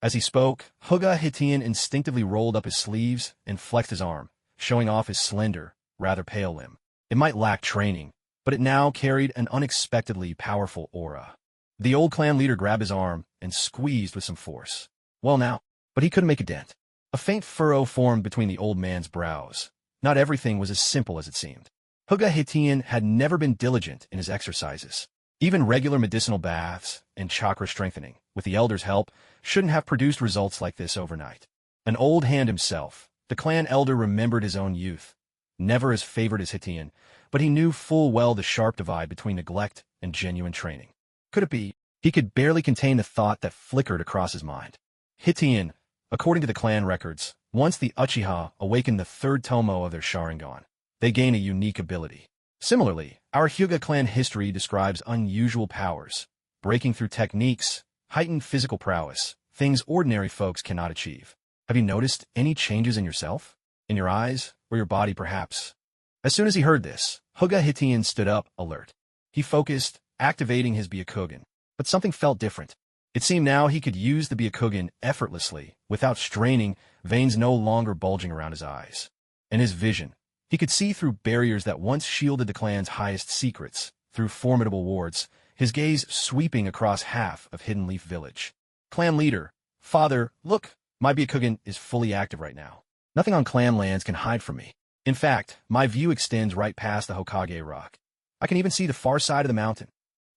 As he spoke, Hyuga Hitian instinctively rolled up his sleeves and flexed his arm, showing off his slender, rather pale limb. It might lack training, but it now carried an unexpectedly powerful aura. The old clan leader grabbed his arm and squeezed with some force. Well now, but he couldn't make a dent. A faint furrow formed between the old man's brows. Not everything was as simple as it seemed. Hyuga Hitian had never been diligent in his exercises. Even regular medicinal baths and chakra strengthening, with the elder's help, shouldn't have produced results like this overnight. An old hand himself, the clan elder remembered his own youth. Never as favored as Hitian, but he knew full well the sharp divide between neglect and genuine training. Could it be? He could barely contain the thought that flickered across his mind. Hitian, according to the clan records, once the Uchiha awakened the third tomo of their Sharingan, they gain a unique ability. Similarly, our Hyuga clan history describes unusual powers, breaking through techniques, heightened physical prowess, things ordinary folks cannot achieve. Have you noticed any changes in yourself? In your eyes, or your body perhaps? As soon as he heard this, Hyuga Hitian stood up, alert. He focused, activating his Byakugan, but something felt different. It seemed now he could use the Byakugan effortlessly, without straining, veins no longer bulging around his eyes. In his vision, he could see through barriers that once shielded the clan's highest secrets, through formidable wards, his gaze sweeping across half of Hidden Leaf Village. Clan leader, father, look, my Byakugan is fully active right now. Nothing on clan lands can hide from me. In fact, my view extends right past the Hokage rock. I can even see the far side of the mountain.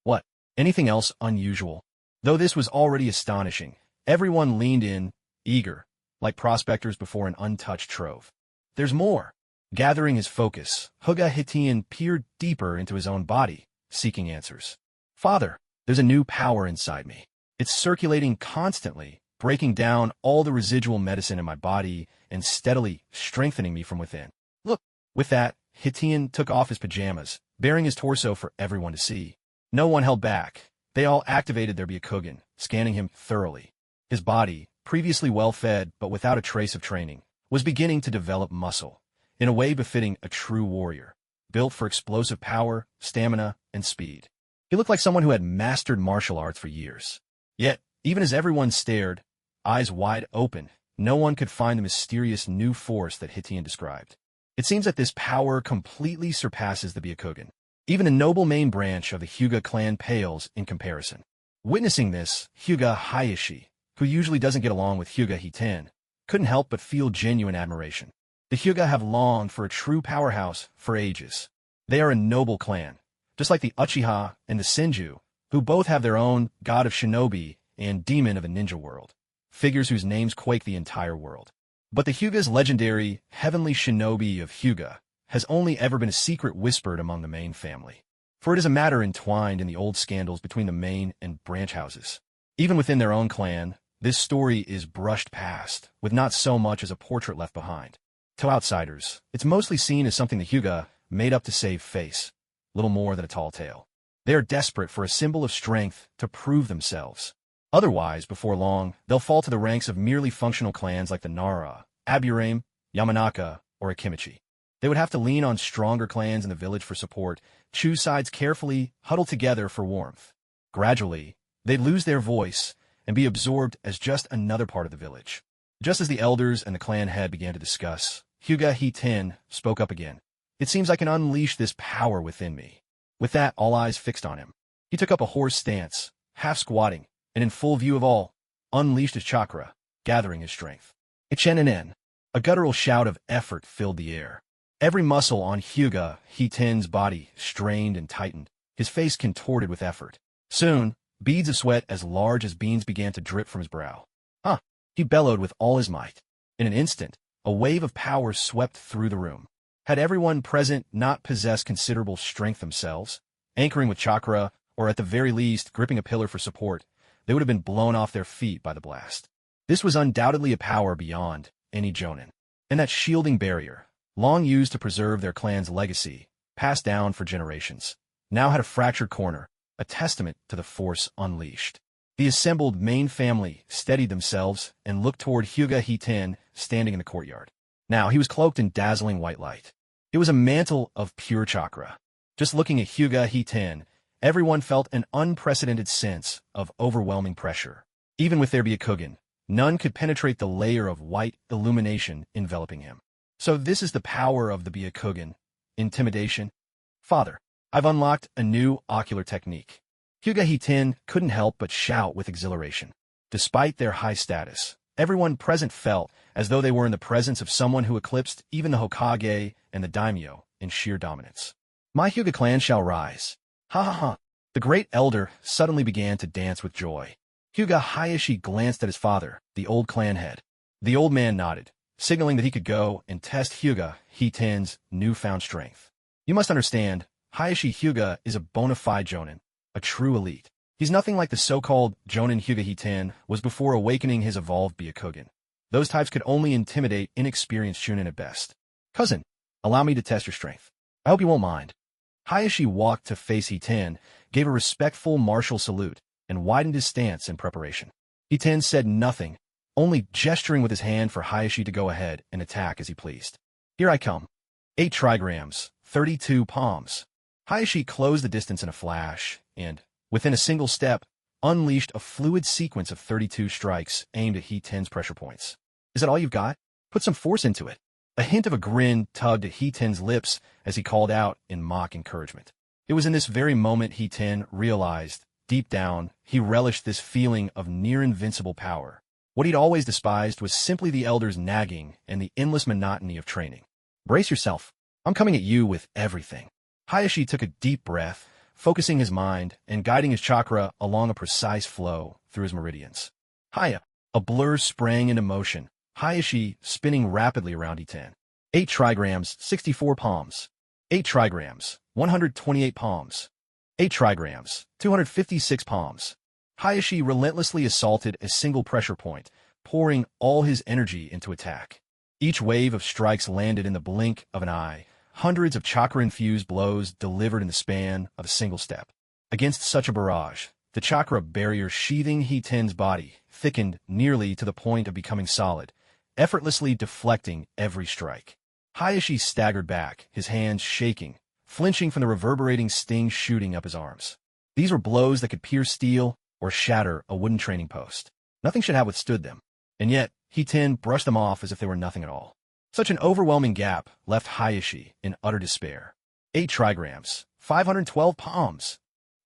What? Anything else unusual? Though this was already astonishing, everyone leaned in, eager, like prospectors before an untouched trove. There's more. Gathering his focus, Hyuga Hitian peered deeper into his own body, seeking answers. Father, there's a new power inside me. It's circulating constantly, breaking down all the residual medicine in my body and steadily strengthening me from within. Look. With that, Hitian took off his pajamas, baring his torso for everyone to see. No one held back. They all activated their Byakugan, scanning him thoroughly. His body, previously well-fed but without a trace of training, was beginning to develop muscle, in a way befitting a true warrior, built for explosive power, stamina, and speed. He looked like someone who had mastered martial arts for years. Yet, even as everyone stared, eyes wide open, no one could find the mysterious new force that Hitian described. It seems that this power completely surpasses the Byakugan. Even the noble main branch of the Hyuga clan pales in comparison. Witnessing this, Hyuga Hayashi, who usually doesn't get along with Hyuga Hiten, couldn't help but feel genuine admiration. The Hyuga have longed for a true powerhouse for ages. They are a noble clan, just like the Uchiha and the Senju, who both have their own god of shinobi and demon of a ninja world, figures whose names quake the entire world. But the Hyuga's legendary heavenly shinobi of Hyuga has only ever been a secret whispered among the main family. For it is a matter entwined in the old scandals between the main and branch houses. Even within their own clan, this story is brushed past, with not so much as a portrait left behind. To outsiders, it's mostly seen as something the Hyuga made up to save face, little more than a tall tale. They are desperate for a symbol of strength to prove themselves. Otherwise, before long, they'll fall to the ranks of merely functional clans like the Nara, Aburame, Yamanaka, or Akimichi. They would have to lean on stronger clans in the village for support, choose sides carefully, huddle together for warmth. Gradually, they'd lose their voice and be absorbed as just another part of the village. Just as the elders and the clan head began to discuss, Hyuga Hiten spoke up again. It seems I can unleash this power within me. With that, all eyes fixed on him. He took up a horse stance, half squatting, and in full view of all, unleashed his chakra, gathering his strength. Ichenen. A guttural shout of effort filled the air. Every muscle on Hyuga Hiten's body strained and tightened, his face contorted with effort. Soon, beads of sweat as large as beans began to drip from his brow. Huh! He bellowed with all his might. In an instant, a wave of power swept through the room. Had everyone present not possessed considerable strength themselves, anchoring with chakra, or at the very least gripping a pillar for support, they would have been blown off their feet by the blast. This was undoubtedly a power beyond any Jonin. And that shielding barrier, long used to preserve their clan's legacy, passed down for generations, now had a fractured corner, a testament to the force unleashed. The assembled main family steadied themselves and looked toward Hyuga Hiten standing in the courtyard. Now he was cloaked in dazzling white light. It was a mantle of pure chakra. Just looking at Hyuga Hiten, everyone felt an unprecedented sense of overwhelming pressure. Even with their Byakugan, none could penetrate the layer of white illumination enveloping him. So this is the power of the Byakugan. Intimidation? Father, I've unlocked a new ocular technique. Hyuga Hiten couldn't help but shout with exhilaration. Despite their high status, everyone present felt as though they were in the presence of someone who eclipsed even the Hokage and the daimyo in sheer dominance. My Hyuga clan shall rise. Ha ha ha. The great elder suddenly began to dance with joy. Hyuga Hayashi glanced at his father, the old clan head. The old man nodded, signaling that he could go and test Hyuga Hiten's newfound strength. You must understand, Hayashi Hyuga is a bona fide Jonin, a true elite. He's nothing like the so-called Jonin Hyuga Hiten was before awakening his evolved Byakugan. Those types could only intimidate inexperienced Chunin at best. Cousin, allow me to test your strength. I hope you won't mind. Hayashi walked to face Hiten, gave a respectful martial salute, and widened his stance in preparation. Hiten said nothing, only gesturing with his hand for Hayashi to go ahead and attack as he pleased. Here I come. 8 trigrams, 32 palms. Hayashi closed the distance in a flash, and, within a single step, unleashed a fluid sequence of 32 strikes aimed at Hiten's pressure points. Is that all you've got? Put some force into it. A hint of a grin tugged at Hiten's lips as he called out in mock encouragement. It was in this very moment Hiten realized, deep down, he relished this feeling of near-invincible power. What he'd always despised was simply the elder's nagging and the endless monotony of training. Brace yourself. I'm coming at you with everything. Hayashi took a deep breath, focusing his mind and guiding his chakra along a precise flow through his meridians. Haya! A blur sprang into motion, Hayashi spinning rapidly around Hiten. 8 trigrams, 64 palms. 8 trigrams, 128 palms. 8 trigrams, 256 palms. Hayashi relentlessly assaulted a single pressure point, pouring all his energy into attack. Each wave of strikes landed in the blink of an eye, hundreds of chakra-infused blows delivered in the span of a single step. Against such a barrage, the chakra barrier sheathing Hiten's body thickened nearly to the point of becoming solid, effortlessly deflecting every strike. Hayashi staggered back, his hands shaking, flinching from the reverberating sting shooting up his arms. These were blows that could pierce steel or shatter a wooden training post. Nothing should have withstood them. And yet, Hiten brushed them off as if they were nothing at all. Such an overwhelming gap left Hayashi in utter despair. 8 trigrams, 512 palms.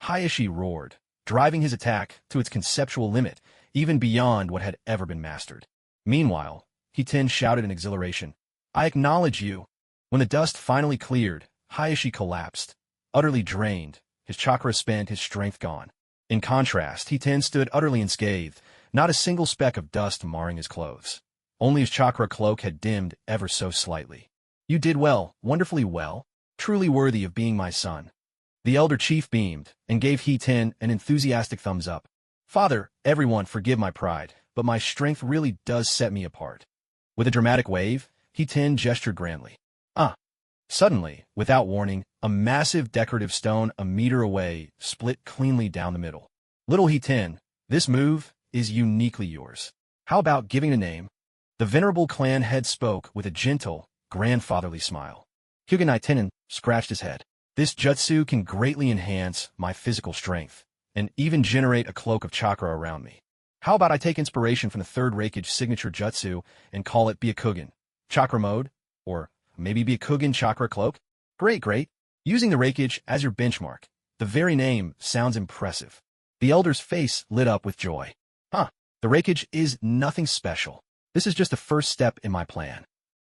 Hayashi roared, driving his attack to its conceptual limit, even beyond what had ever been mastered. Meanwhile, Hiten shouted in exhilaration, I acknowledge you. When the dust finally cleared, Hayashi collapsed, utterly drained, his chakra spent, his strength gone. In contrast, Hiten stood utterly unscathed, not a single speck of dust marring his clothes. Only his chakra cloak had dimmed ever so slightly. You did well, wonderfully well, truly worthy of being my son. The elder chief beamed and gave Hiten an enthusiastic thumbs up. Father, everyone forgive my pride, but my strength really does set me apart. With a dramatic wave, Hiten gestured grandly. Suddenly, without warning, a massive decorative stone a meter away split cleanly down the middle. Little Hiten, this move is uniquely yours. How about giving a name? The venerable clan head spoke with a gentle, grandfatherly smile. Hyuga Naitinen scratched his head. This jutsu can greatly enhance my physical strength, and even generate a cloak of chakra around me. How about I take inspiration from the third Reikage signature Jutsu and call it Byakugan Chakra mode? Or maybe Byakugan Chakra cloak? Great, great. Using the Reikage as your benchmark. The very name sounds impressive. The elder's face lit up with joy. Huh, the Reikage is nothing special. This is just the first step in my plan.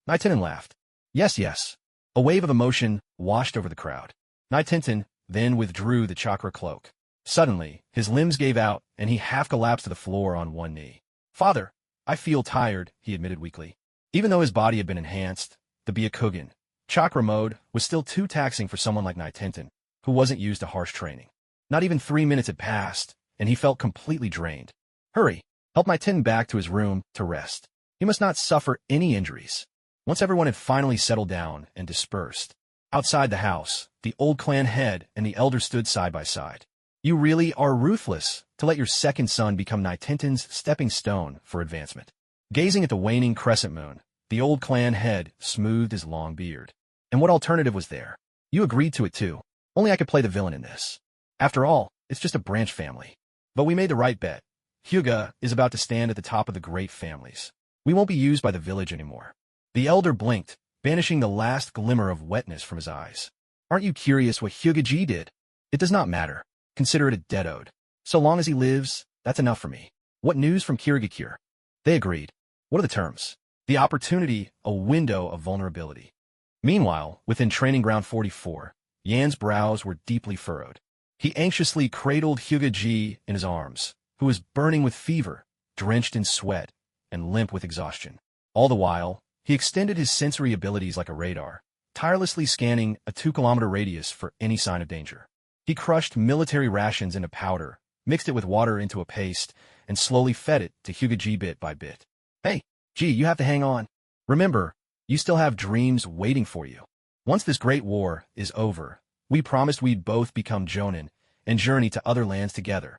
Naitenten laughed. Yes, yes. A wave of emotion washed over the crowd. Naitenten then withdrew the chakra cloak. Suddenly, his limbs gave out, and he half collapsed to the floor on one knee. Father, I feel tired, he admitted weakly. Even though his body had been enhanced, the Byakugan Chakra mode was still too taxing for someone like Naitenten, who wasn't used to harsh training. Not even 3 minutes had passed, and he felt completely drained. Hurry, help Naitenten back to his room to rest. He must not suffer any injuries. Once everyone had finally settled down and dispersed, outside the house, the old clan head and the elder stood side by side. You really are ruthless to let your second son become Naitenten's stepping stone for advancement. Gazing at the waning crescent moon, the old clan head smoothed his long beard. And what alternative was there? You agreed to it too. Only I could play the villain in this. After all, it's just a branch family. But we made the right bet. Hyuga is about to stand at the top of the great families. We won't be used by the village anymore. The elder blinked, banishing the last glimmer of wetness from his eyes. Aren't you curious what Hokage did? It does not matter. Consider it a debt owed. So long as he lives, that's enough for me. What news from Kirigakure? They agreed. What are the terms? The opportunity, a window of vulnerability. Meanwhile, within Training Ground 44, Yan's brows were deeply furrowed. He anxiously cradled Hokage in his arms, who was burning with fever, drenched in sweat, and limp with exhaustion. All the while, he extended his sensory abilities like a radar, tirelessly scanning a 2-kilometer radius for any sign of danger. He crushed military rations into powder, mixed it with water into a paste, and slowly fed it to Hokage bit by bit. Hey, G, you have to hang on. Remember, you still have dreams waiting for you. Once this great war is over, we promised we'd both become Jonin and journey to other lands together.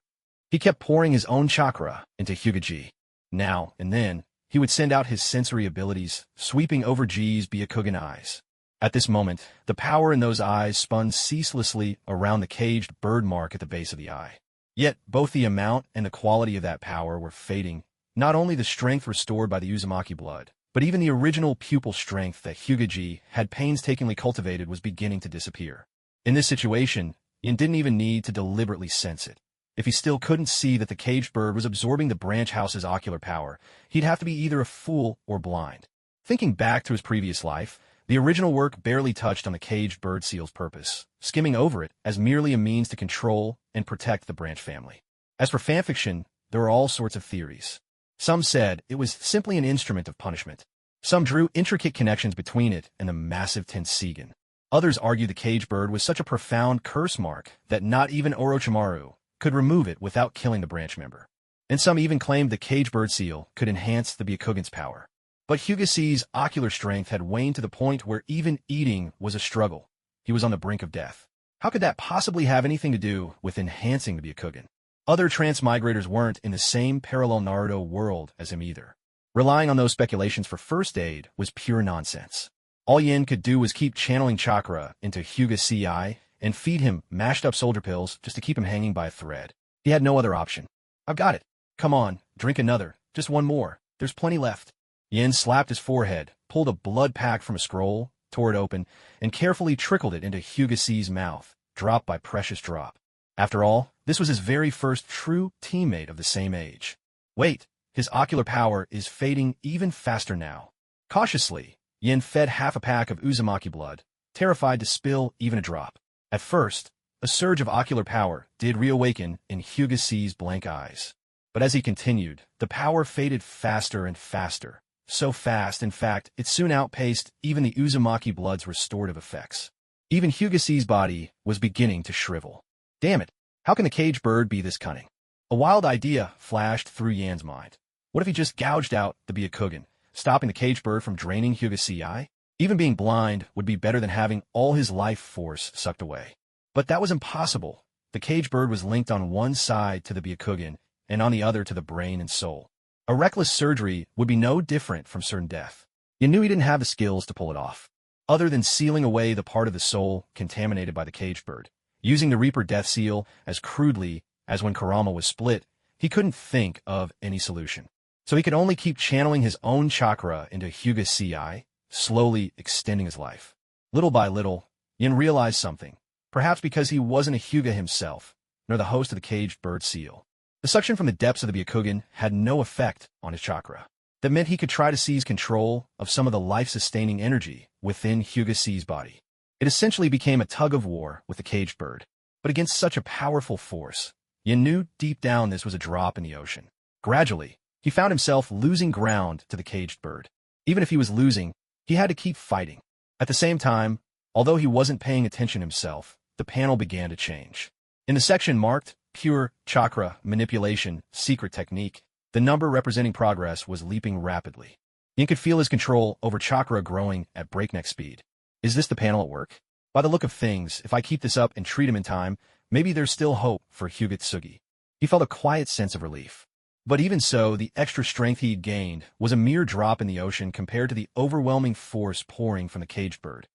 He kept pouring his own chakra into Hokage. Now and then, he would send out his sensory abilities, sweeping over G's Byakugan eyes. At this moment, the power in those eyes spun ceaselessly around the caged bird mark at the base of the eye. Yet, both the amount and the quality of that power were fading. Not only the strength restored by the Uzumaki blood, but even the original pupil strength that Hokage had painstakingly cultivated was beginning to disappear. In this situation, Yin didn't even need to deliberately sense it. If he still couldn't see that the caged bird was absorbing the branch house's ocular power, he'd have to be either a fool or blind. Thinking back to his previous life, the original work barely touched on the caged bird seal's purpose, skimming over it as merely a means to control and protect the branch family. As for fanfiction, there were all sorts of theories. Some said it was simply an instrument of punishment. Some drew intricate connections between it and the massive Tensigen. Others argued the caged bird was such a profound curse mark that not even Orochimaru could remove it without killing the branch member. And some even claimed the caged bird seal could enhance the Byakugan's power. But Hugasee's ocular strength had waned to the point where even eating was a struggle. He was on the brink of death. How could that possibly have anything to do with enhancing the Byakugan? Other transmigrators weren't in the same parallel Naruto world as him either. Relying on those speculations for first aid was pure nonsense. All Yin could do was keep channeling chakra into Hugasee and feed him mashed-up soldier pills just to keep him hanging by a thread. He had no other option. I've got it. Come on, drink another. Just one more. There's plenty left. Yin slapped his forehead, pulled a blood pack from a scroll, tore it open, and carefully trickled it into Hugasee's mouth, drop by precious drop. After all, this was his very first true teammate of the same age. Wait, his ocular power is fading even faster now. Cautiously, Yin fed half a pack of Uzumaki blood, terrified to spill even a drop. At first, a surge of ocular power did reawaken in Hugasee's blank eyes. But as he continued, the power faded faster and faster. So fast, in fact, it soon outpaced even the Uzumaki blood's restorative effects. Even Hugasee's body was beginning to shrivel. Damn it, how can the caged bird be this cunning? A wild idea flashed through Yan's mind. What if he just gouged out the Byakugan, stopping the caged bird from draining Hugasee? Even being blind would be better than having all his life force sucked away. But that was impossible. The caged bird was linked on one side to the Byakugan and on the other to the brain and soul. A reckless surgery would be no different from certain death. You knew he didn't have the skills to pull it off. Other than sealing away the part of the soul contaminated by the caged bird, using the Reaper death seal as crudely as when Kurama was split, He couldn't think of any solution. So he could only keep channeling his own chakra into Hyuga CI, slowly extending his life. Little by little, Yin realized something, perhaps because he wasn't a Hyuga himself, nor the host of the caged bird seal. The suction from the depths of the Byakugan had no effect on his chakra. That meant he could try to seize control of some of the life-sustaining energy within Hyuga C's body. It essentially became a tug-of-war with the caged bird. But against such a powerful force, Yin knew deep down this was a drop in the ocean. Gradually, he found himself losing ground to the caged bird. Even if he was losing, he had to keep fighting. At the same time, although he wasn't paying attention himself, the panel began to change. In the section marked Pure Chakra Manipulation Secret Technique, the number representing progress was leaping rapidly. Yin could feel his control over chakra growing at breakneck speed. Is this the panel at work? By the look of things, if I keep this up and treat him in time, maybe there's still hope for Hyuga Tsugi. He felt a quiet sense of relief. But even so, the extra strength he'd gained was a mere drop in the ocean compared to the overwhelming force pouring from the caged bird.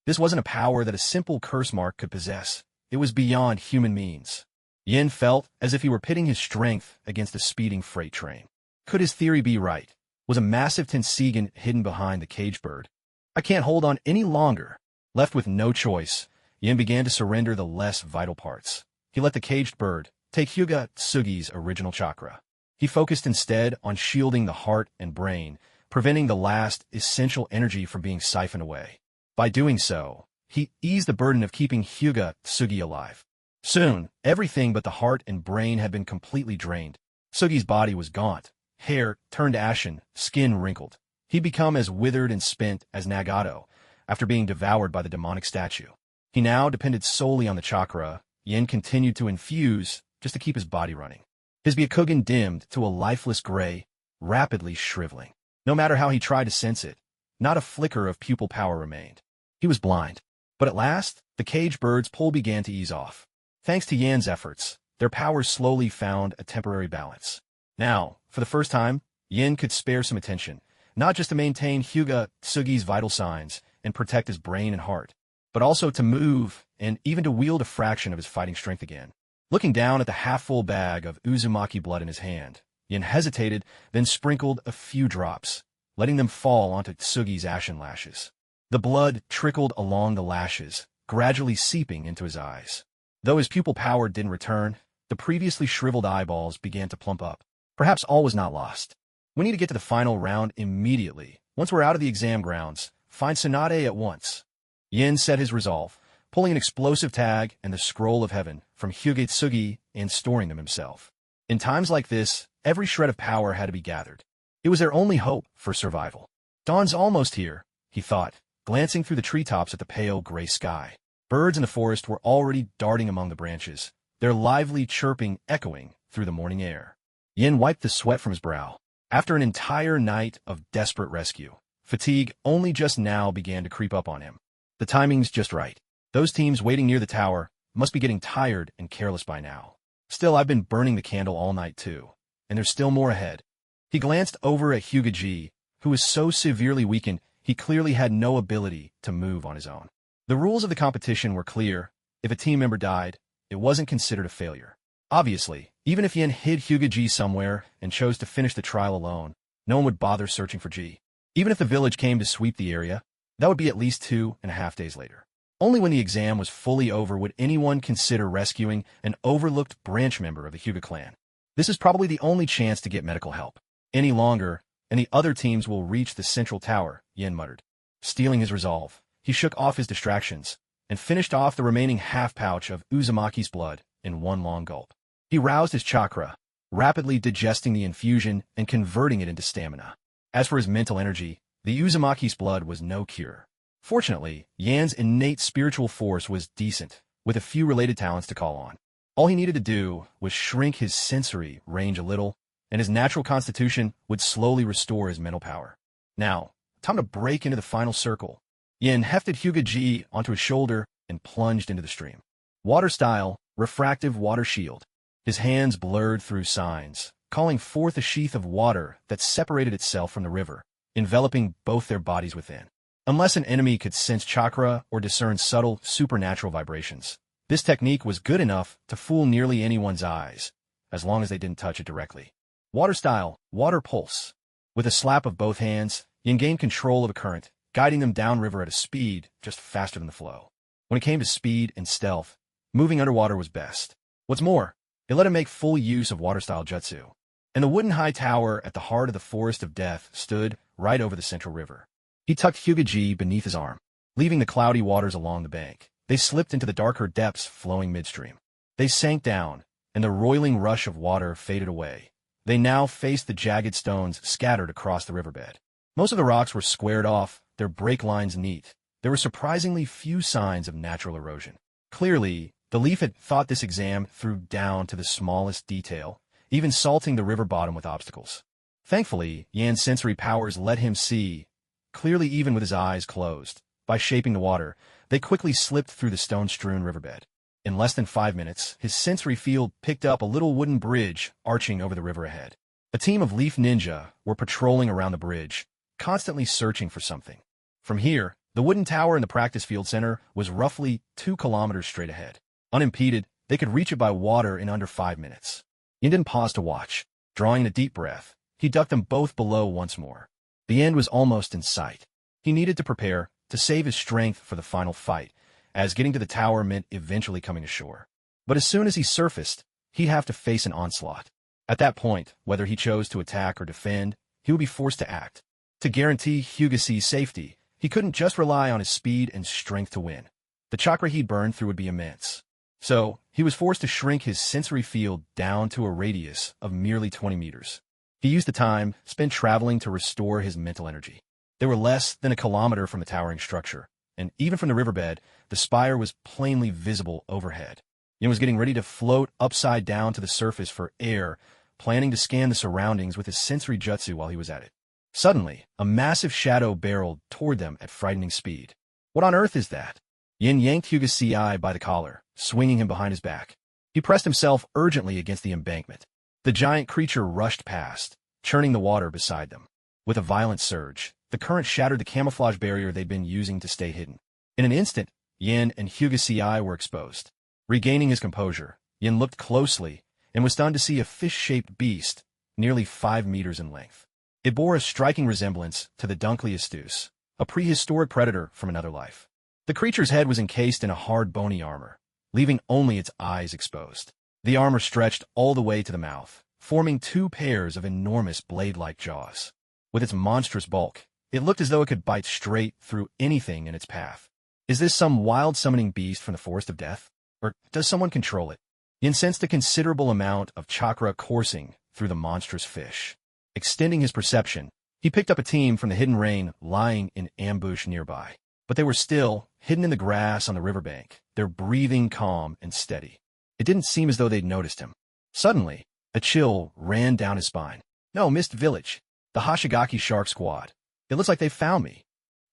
This wasn't a power that a simple curse mark could possess. It was beyond human means. Yin felt as if he were pitting his strength against a speeding freight train. Could his theory be right? Was a massive Tensigan hidden behind the caged bird? I can't hold on any longer. Left with no choice, Yin began to surrender the less vital parts. He let the caged bird take Hyuga Tsugi's original chakra. He focused instead on shielding the heart and brain, preventing the last essential energy from being siphoned away. By doing so, he eased the burden of keeping Hyuga Tsugi alive. Soon, everything but the heart and brain had been completely drained. Tsugi's body was gaunt, hair turned ashen, skin wrinkled. He'd become as withered and spent as Nagato, after being devoured by the demonic statue. He now depended solely on the chakra Yin continued to infuse just to keep his body running. His Byakugan dimmed to a lifeless gray, rapidly shriveling. No matter how he tried to sense it, not a flicker of pupil power remained. He was blind. But at last, the caged bird's pull began to ease off. Thanks to Yan's efforts, their powers slowly found a temporary balance. Now, for the first time, Yin could spare some attention, not just to maintain Hyuga Tsugi's vital signs and protect his brain and heart, but also to move and even to wield a fraction of his fighting strength again. Looking down at the half-full bag of Uzumaki blood in his hand, Yin hesitated, then sprinkled a few drops, letting them fall onto Tsugi's ashen lashes. The blood trickled along the lashes, gradually seeping into his eyes. Though his pupil power didn't return, the previously shriveled eyeballs began to plump up. Perhaps all was not lost. We need to get to the final round immediately. Once we're out of the exam grounds, find Tsunade at once. Yin set his resolve, pulling an explosive tag and the scroll of heaven from Hyuga Tsugi and storing them himself. In times like this, every shred of power had to be gathered. It was their only hope for survival. Dawn's almost here, he thought, glancing through the treetops at the pale gray sky. Birds in the forest were already darting among the branches, their lively chirping echoing through the morning air. Yin wiped the sweat from his brow. After an entire night of desperate rescue, fatigue only just now began to creep up on him. The timing's just right. Those teams waiting near the tower must be getting tired and careless by now. Still, I've been burning the candle all night too, and there's still more ahead. He glanced over at Hyuga G, who was so severely weakened he clearly had no ability to move on his own. The rules of the competition were clear. If a team member died, it wasn't considered a failure. Obviously, even if Yin hid Hyuga G somewhere and chose to finish the trial alone, no one would bother searching for G. Even if the village came to sweep the area, that would be at least 2.5 days later. Only when the exam was fully over would anyone consider rescuing an overlooked branch member of the Hyuga clan. This is probably the only chance to get medical help. Any longer, and the other teams will reach the central tower, Yin muttered. Stealing his resolve, he shook off his distractions and finished off the remaining half-pouch of Uzumaki's blood in one long gulp. He roused his chakra, rapidly digesting the infusion and converting it into stamina. As for his mental energy, the Uzumaki's blood was no cure. Fortunately, Yan's innate spiritual force was decent, with a few related talents to call on. All he needed to do was shrink his sensory range a little, and his natural constitution would slowly restore his mental power. Now, time to break into the final circle. Yin hefted Hyuga G onto his shoulder and plunged into the stream. Water-style, refractive water shield. His hands blurred through signs, calling forth a sheath of water that separated itself from the river, enveloping both their bodies within. Unless an enemy could sense chakra or discern subtle, supernatural vibrations, this technique was good enough to fool nearly anyone's eyes, as long as they didn't touch it directly. Water style, water pulse. With a slap of both hands, Yin gained control of the current, guiding them downriver at a speed just faster than the flow. When it came to speed and stealth, moving underwater was best. What's more, it let him make full use of water-style jutsu. And the wooden high tower at the heart of the Forest of Death stood right over the central river. He tucked Hokage beneath his arm, leaving the cloudy waters along the bank. They slipped into the darker depths flowing midstream. They sank down, and the roiling rush of water faded away. They now faced the jagged stones scattered across the riverbed. Most of the rocks were squared off, their break lines neat. There were surprisingly few signs of natural erosion. Clearly, the leaf had thought this exam through down to the smallest detail, even salting the river bottom with obstacles. Thankfully, Yan's sensory powers let him see, clearly even with his eyes closed. By shaping the water, they quickly slipped through the stone-strewn riverbed. In less than 5 minutes, his sensory field picked up a little wooden bridge arching over the river ahead. A team of leaf ninja were patrolling around the bridge, constantly searching for something. From here, the wooden tower in the practice field center was roughly 2 kilometers straight ahead. Unimpeded, they could reach it by water in under 5 minutes. Yin didn't pause to watch. Drawing a deep breath, he ducked them both below once more. The end was almost in sight. He needed to prepare to save his strength for the final fight, as getting to the tower meant eventually coming ashore. But as soon as he surfaced, he'd have to face an onslaught. At that point, whether he chose to attack or defend, he would be forced to act. To guarantee Hugase's safety, he couldn't just rely on his speed and strength to win. The chakra he'd burned through would be immense. So, he was forced to shrink his sensory field down to a radius of merely 20 meters. He used the time spent traveling to restore his mental energy. They were less than a kilometer from the towering structure, and even from the riverbed, the spire was plainly visible overhead. Yin was getting ready to float upside down to the surface for air, planning to scan the surroundings with his sensory jutsu while he was at it. Suddenly, a massive shadow barreled toward them at frightening speed. What on earth is that? Yin yanked Hugase by the collar, swinging him behind his back. He pressed himself urgently against the embankment. The giant creature rushed past, churning the water beside them. With a violent surge, the current shattered the camouflage barrier they'd been using to stay hidden. In an instant, Yin and Hugase were exposed. Regaining his composure, Yin looked closely and was stunned to see a fish-shaped beast, nearly 5 meters in length. It bore a striking resemblance to the Dunkleosteus, a prehistoric predator from another life. The creature's head was encased in a hard bony armor, leaving only its eyes exposed. The armor stretched all the way to the mouth, forming 2 pairs of enormous blade-like jaws. With its monstrous bulk, it looked as though it could bite straight through anything in its path. Is this some wild summoning beast from the Forest of Death? Or does someone control it? Yin sensed a considerable amount of chakra coursing through the monstrous fish. Extending his perception, he picked up a team from the hidden rain lying in ambush nearby. But they were still hidden in the grass on the riverbank, their breathing calm and steady. It didn't seem as though they'd noticed him. Suddenly, a chill ran down his spine. No, Mist Village. The Hoshigaki Shark Squad. It looks like they found me.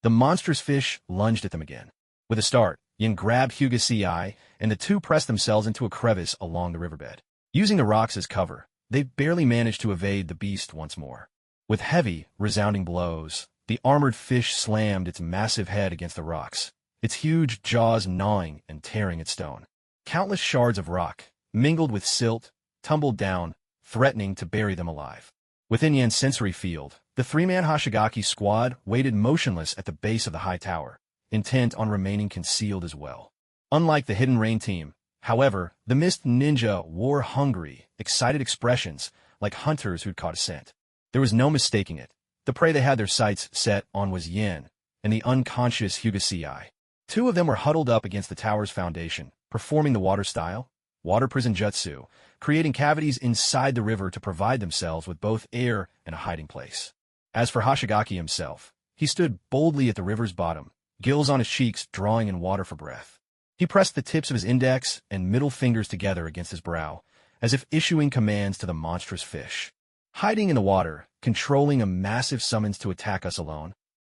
The monstrous fish lunged at them again. With a start, Yin grabbed Hugase, and the two pressed themselves into a crevice along the riverbed. Using the rocks as cover, they barely managed to evade the beast once more. With heavy, resounding blows, the armored fish slammed its massive head against the rocks, its huge jaws gnawing and tearing at stone. Countless shards of rock, mingled with silt, tumbled down, threatening to bury them alive. Within Yan's sensory field, the 3-man Hoshigaki squad waited motionless at the base of the high tower, intent on remaining concealed as well. Unlike the Hidden Rain team, however, the Mist Ninja wore hungry, excited expressions like hunters who'd caught a scent. There was no mistaking it. The prey they had their sights set on was Yin and the unconscious Hugase. 2 of them were huddled up against the tower's foundation, performing the water prison jutsu, creating cavities inside the river to provide themselves with both air and a hiding place. As for Hoshigaki himself, he stood boldly at the river's bottom, gills on his cheeks drawing in water for breath. He pressed the tips of his index and middle fingers together against his brow, as if issuing commands to the monstrous fish. Hiding in the water, controlling a massive summons to attack us alone,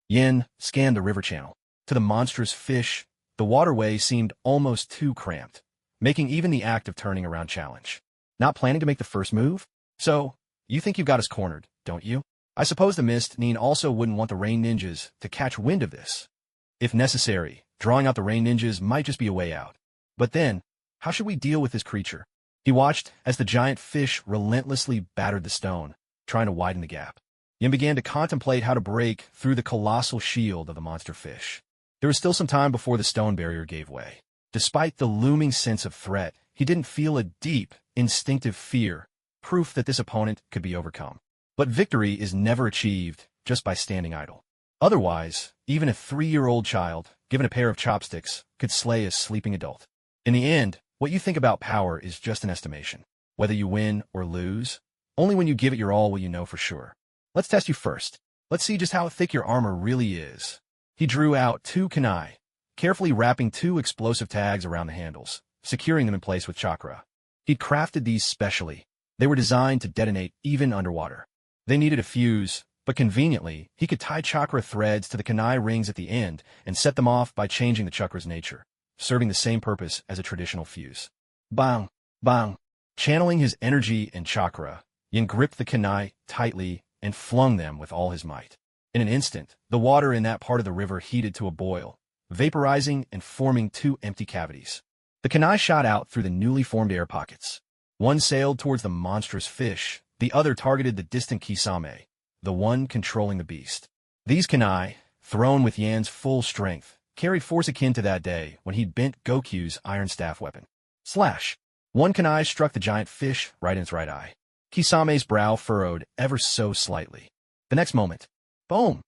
Yin scanned the river channel. To the monstrous fish, the waterway seemed almost too cramped, making even the act of turning around challenge. Not planning to make the first move? So, you think you've got us cornered, don't you? I suppose the Mist Nin also wouldn't want the Rain Ninjas to catch wind of this. If necessary, drawing out the Rain Ninjas might just be a way out. But then, how should we deal with this creature? He watched as the giant fish relentlessly battered the stone, trying to widen the gap. Yin began to contemplate how to break through the colossal shield of the monster fish. There was still some time before the stone barrier gave way. Despite the looming sense of threat, he didn't feel a deep, instinctive fear, proof that this opponent could be overcome. But victory is never achieved just by standing idle. Otherwise, even a 3-year-old child, given a pair of chopsticks, could slay a sleeping adult. In the end, what you think about power is just an estimation. Whether you win or lose, only when you give it your all will you know for sure. Let's test you first. Let's see just how thick your armor really is. He drew out 2 kunai, carefully wrapping 2 explosive tags around the handles, securing them in place with chakra. He'd crafted these specially. They were designed to detonate even underwater. They needed a fuse, but conveniently, he could tie chakra threads to the kunai rings at the end and set them off by changing the chakra's nature, serving the same purpose as a traditional fuse. Bang! Bang! Channeling his energy and chakra, Yin gripped the kunai tightly and flung them with all his might. In an instant, the water in that part of the river heated to a boil, vaporizing and forming 2 empty cavities. The kunai shot out through the newly formed air pockets. One sailed towards the monstrous fish, the other targeted the distant Kisame, the one controlling the beast. These kunai, thrown with Yan's full strength, carried force akin to that day when he'd bent Goku's iron staff weapon. Slash! One kunai struck the giant fish right in its right eye. Kisame's brow furrowed ever so slightly. The next moment, boom!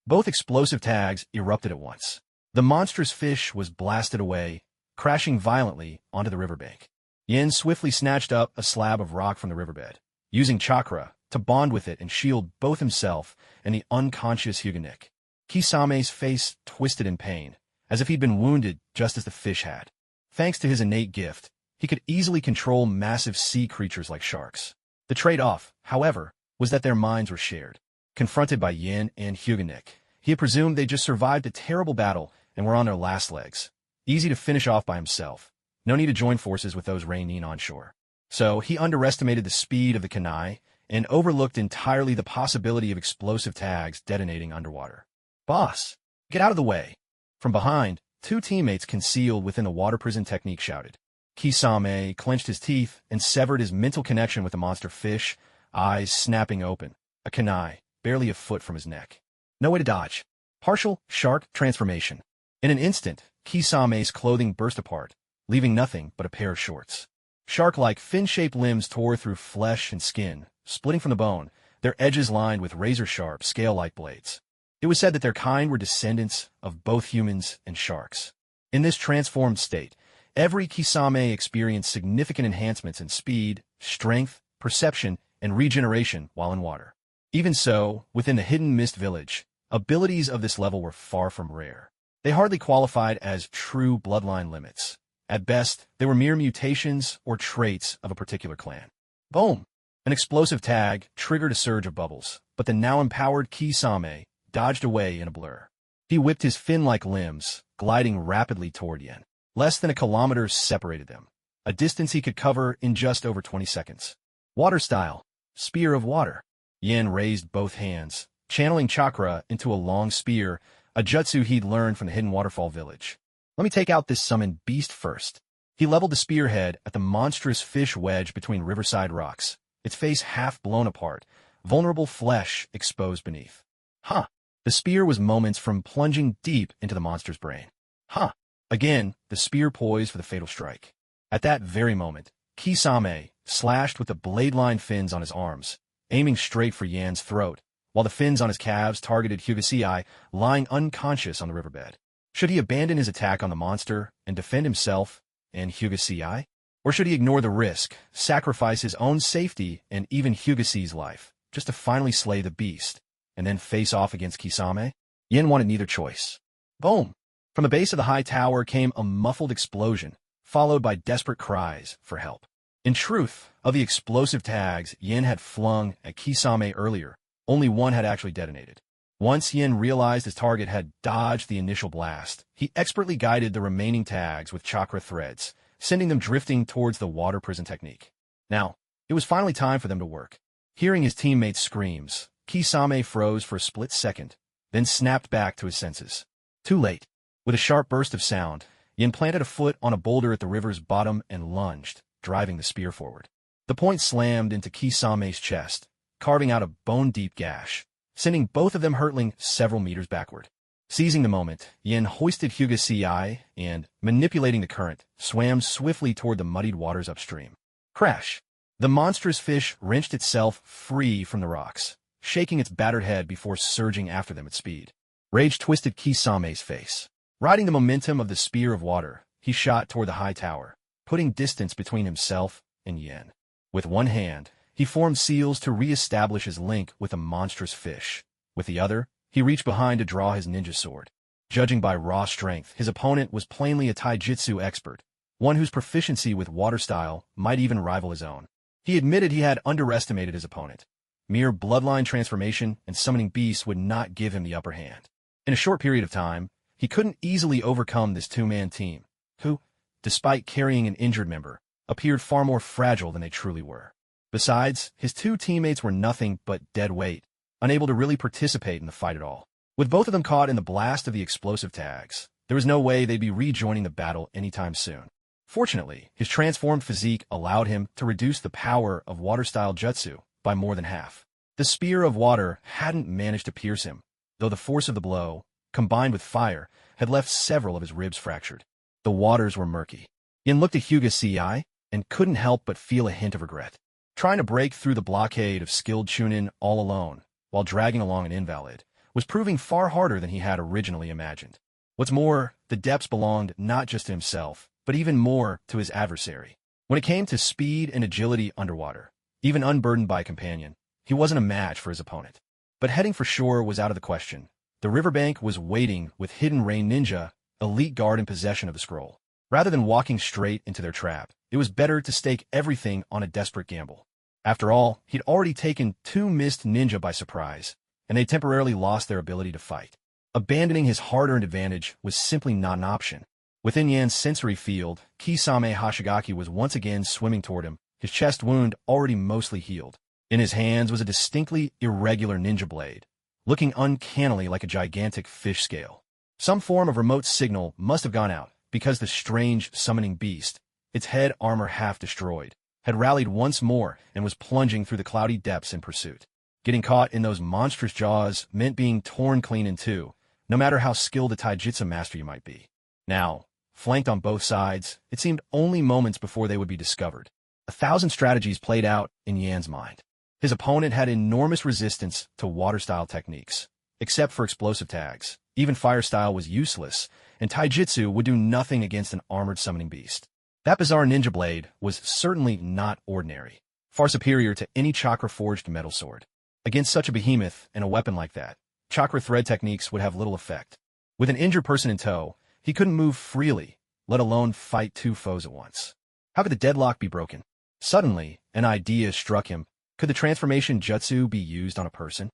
Both explosive tags erupted at once. The monstrous fish was blasted away, crashing violently onto the riverbank. Yin swiftly snatched up a slab of rock from the riverbed, using chakra to bond with it and shield both himself and the unconscious Hokage. Kisame's face twisted in pain, as if he'd been wounded just as the fish had. Thanks to his innate gift, he could easily control massive sea creatures like sharks. The trade-off, however, was that their minds were shared. Confronted by Yin and Hokage, he had presumed they just survived a terrible battle and were on their last legs. Easy to finish off by himself. No need to join forces with those reigning on shore. So he underestimated the speed of the kunai and overlooked entirely the possibility of explosive tags detonating underwater. Boss, get out of the way. From behind, 2 teammates concealed within the water prison technique shouted. Kisame clenched his teeth and severed his mental connection with the monster fish, eyes snapping open, a kunai barely a foot from his neck. No way to dodge. Partial shark transformation. In an instant, Kisame's clothing burst apart, leaving nothing but a pair of shorts. Shark-like fin-shaped limbs tore through flesh and skin, splitting from the bone, their edges lined with razor-sharp, scale-like blades. It was said that their kind were descendants of both humans and sharks. In this transformed state, every Kisame experienced significant enhancements in speed, strength, perception, and regeneration while in water. Even so, within the Hidden Mist Village, abilities of this level were far from rare. They hardly qualified as true bloodline limits. At best, they were mere mutations or traits of a particular clan. Boom! An explosive tag triggered a surge of bubbles, but the now empowered Kisame dodged away in a blur. He whipped his fin-like limbs, gliding rapidly toward Yin. Less than a kilometer separated them, a distance he could cover in just over 20 seconds. Water style. Spear of water. Yin raised both hands, channeling chakra into a long spear, a jutsu he'd learned from the hidden waterfall village. Let me take out this summoned beast first. He leveled the spearhead at the monstrous fish wedged between riverside rocks, its face half blown apart, vulnerable flesh exposed beneath. Huh! The spear was moments from plunging deep into the monster's brain. Huh! Again, the spear poised for the fatal strike. At that very moment, Kisame slashed with the blade-lined fins on his arms, aiming straight for Yan's throat, while the fins on his calves targeted Hokage lying unconscious on the riverbed. Should he abandon his attack on the monster and defend himself and Hokage? Or should he ignore the risk, sacrifice his own safety and even Hogage's life, just to finally slay the beast, and then face off against Kisame? Yin wanted neither choice. Boom! From the base of the high tower came a muffled explosion, followed by desperate cries for help. In truth, of the explosive tags Yin had flung at Kisame earlier, only one had actually detonated. Once Yin realized his target had dodged the initial blast, he expertly guided the remaining tags with chakra threads, sending them drifting towards the water prison technique. Now, it was finally time for them to work. Hearing his teammates' screams, Kisame froze for a split second, then snapped back to his senses. Too late. With a sharp burst of sound, Yin planted a foot on a boulder at the river's bottom and lunged, driving the spear forward. The point slammed into Kisame's chest, carving out a bone-deep gash, sending both of them hurtling several meters backward. Seizing the moment, Yin hoisted Hyuga's CI and, manipulating the current, swam swiftly toward the muddied waters upstream. Crash! The monstrous fish wrenched itself free from the rocks, shaking its battered head before surging after them at speed. Rage twisted Kisame's face. Riding the momentum of the spear of water, he shot toward the high tower, putting distance between himself and Yin. With one hand, he formed seals to re-establish his link with the monstrous fish. With the other, he reached behind to draw his ninja sword. Judging by raw strength, his opponent was plainly a taijutsu expert, one whose proficiency with water style might even rival his own. He admitted he had underestimated his opponent. Mere bloodline transformation and summoning beasts would not give him the upper hand. In a short period of time, he couldn't easily overcome this two-man team, who, despite carrying an injured member, appeared far more fragile than they truly were. Besides, his two teammates were nothing but dead weight, unable to really participate in the fight at all. With both of them caught in the blast of the explosive tags, there was no way they'd be rejoining the battle anytime soon. Fortunately, his transformed physique allowed him to reduce the power of water-style jutsu by more than half. The spear of water hadn't managed to pierce him, though the force of the blow, combined with fire, had left several of his ribs fractured. The waters were murky. Yin looked at Hyuga's CI and couldn't help but feel a hint of regret. Trying to break through the blockade of skilled Chunin all alone, while dragging along an invalid, was proving far harder than he had originally imagined. What's more, the depths belonged not just to himself, but even more to his adversary. When it came to speed and agility underwater, even unburdened by a companion, he wasn't a match for his opponent. But heading for shore was out of the question. The riverbank was waiting with Hidden Rain Ninja, elite guard in possession of the scroll. Rather than walking straight into their trap, it was better to stake everything on a desperate gamble. After all, he'd already taken two missed ninja by surprise, and they temporarily lost their ability to fight. Abandoning his hard-earned advantage was simply not an option. Within Yan's sensory field, Kisame Hoshigaki was once again swimming toward him, his chest wound already mostly healed. In his hands was a distinctly irregular ninja blade, looking uncannily like a gigantic fish scale. Some form of remote signal must have gone out, because the strange summoning beast, its head armor half destroyed, had rallied once more and was plunging through the cloudy depths in pursuit. Getting caught in those monstrous jaws meant being torn clean in two, no matter how skilled a taijutsu master you might be. Now, flanked on both sides, it seemed only moments before they would be discovered. 1,000 strategies played out in Yan's mind. His opponent had enormous resistance to water-style techniques. Except for explosive tags, even fire-style was useless, and taijutsu would do nothing against an armored summoning beast. That bizarre ninja blade was certainly not ordinary, far superior to any chakra-forged metal sword. Against such a behemoth and a weapon like that, chakra thread techniques would have little effect. With an injured person in tow, he couldn't move freely, let alone fight two foes at once. How could the deadlock be broken? Suddenly, an idea struck him. Could the transformation jutsu be used on a person?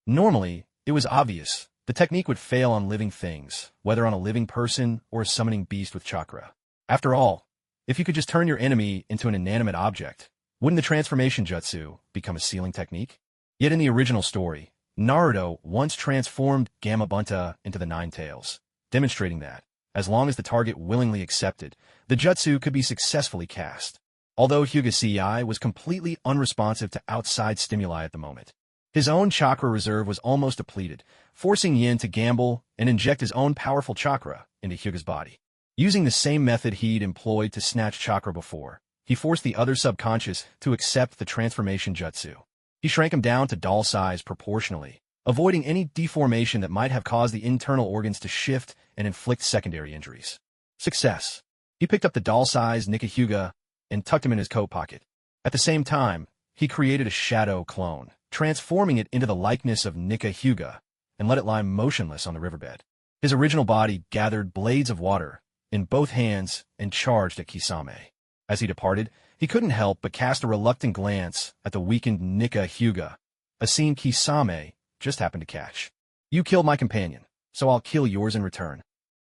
Normally, it was obvious. The technique would fail on living things, whether on a living person or a summoning beast with chakra. After all, if you could just turn your enemy into an inanimate object, wouldn't the transformation jutsu become a sealing technique? Yet in the original story, Naruto once transformed Gamabunta into the Nine Tails, demonstrating that, as long as the target willingly accepted, the jutsu could be successfully cast. Although Hyuga's CI was completely unresponsive to outside stimuli at the moment, his own chakra reserve was almost depleted, forcing Yin to gamble and inject his own powerful chakra into Hyuga's body. Using the same method he'd employed to snatch chakra before, he forced the other subconscious to accept the transformation jutsu. He shrank him down to doll size proportionally, avoiding any deformation that might have caused the internal organs to shift and inflict secondary injuries. Success. He picked up the doll-sized Nika Hyuga and tucked him in his coat pocket. At the same time, he created a shadow clone, transforming it into the likeness of Nika Hyuga, and let it lie motionless on the riverbed. His original body gathered blades of water in both hands and charged at Kisame. As he departed, he couldn't help but cast a reluctant glance at the weakened Nika Hyuga, a scene Kisame just happened to catch. You killed my companion, so I'll kill yours in return.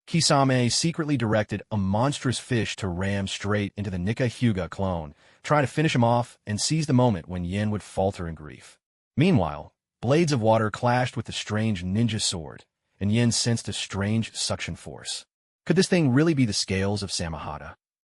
Kisame secretly directed a monstrous fish to ram straight into the Nika Hyuga clone, trying to finish him off and seize the moment when Yin would falter in grief. Meanwhile, blades of water clashed with the strange ninja sword, and Yin sensed a strange suction force. Could this thing really be the scales of Samahata?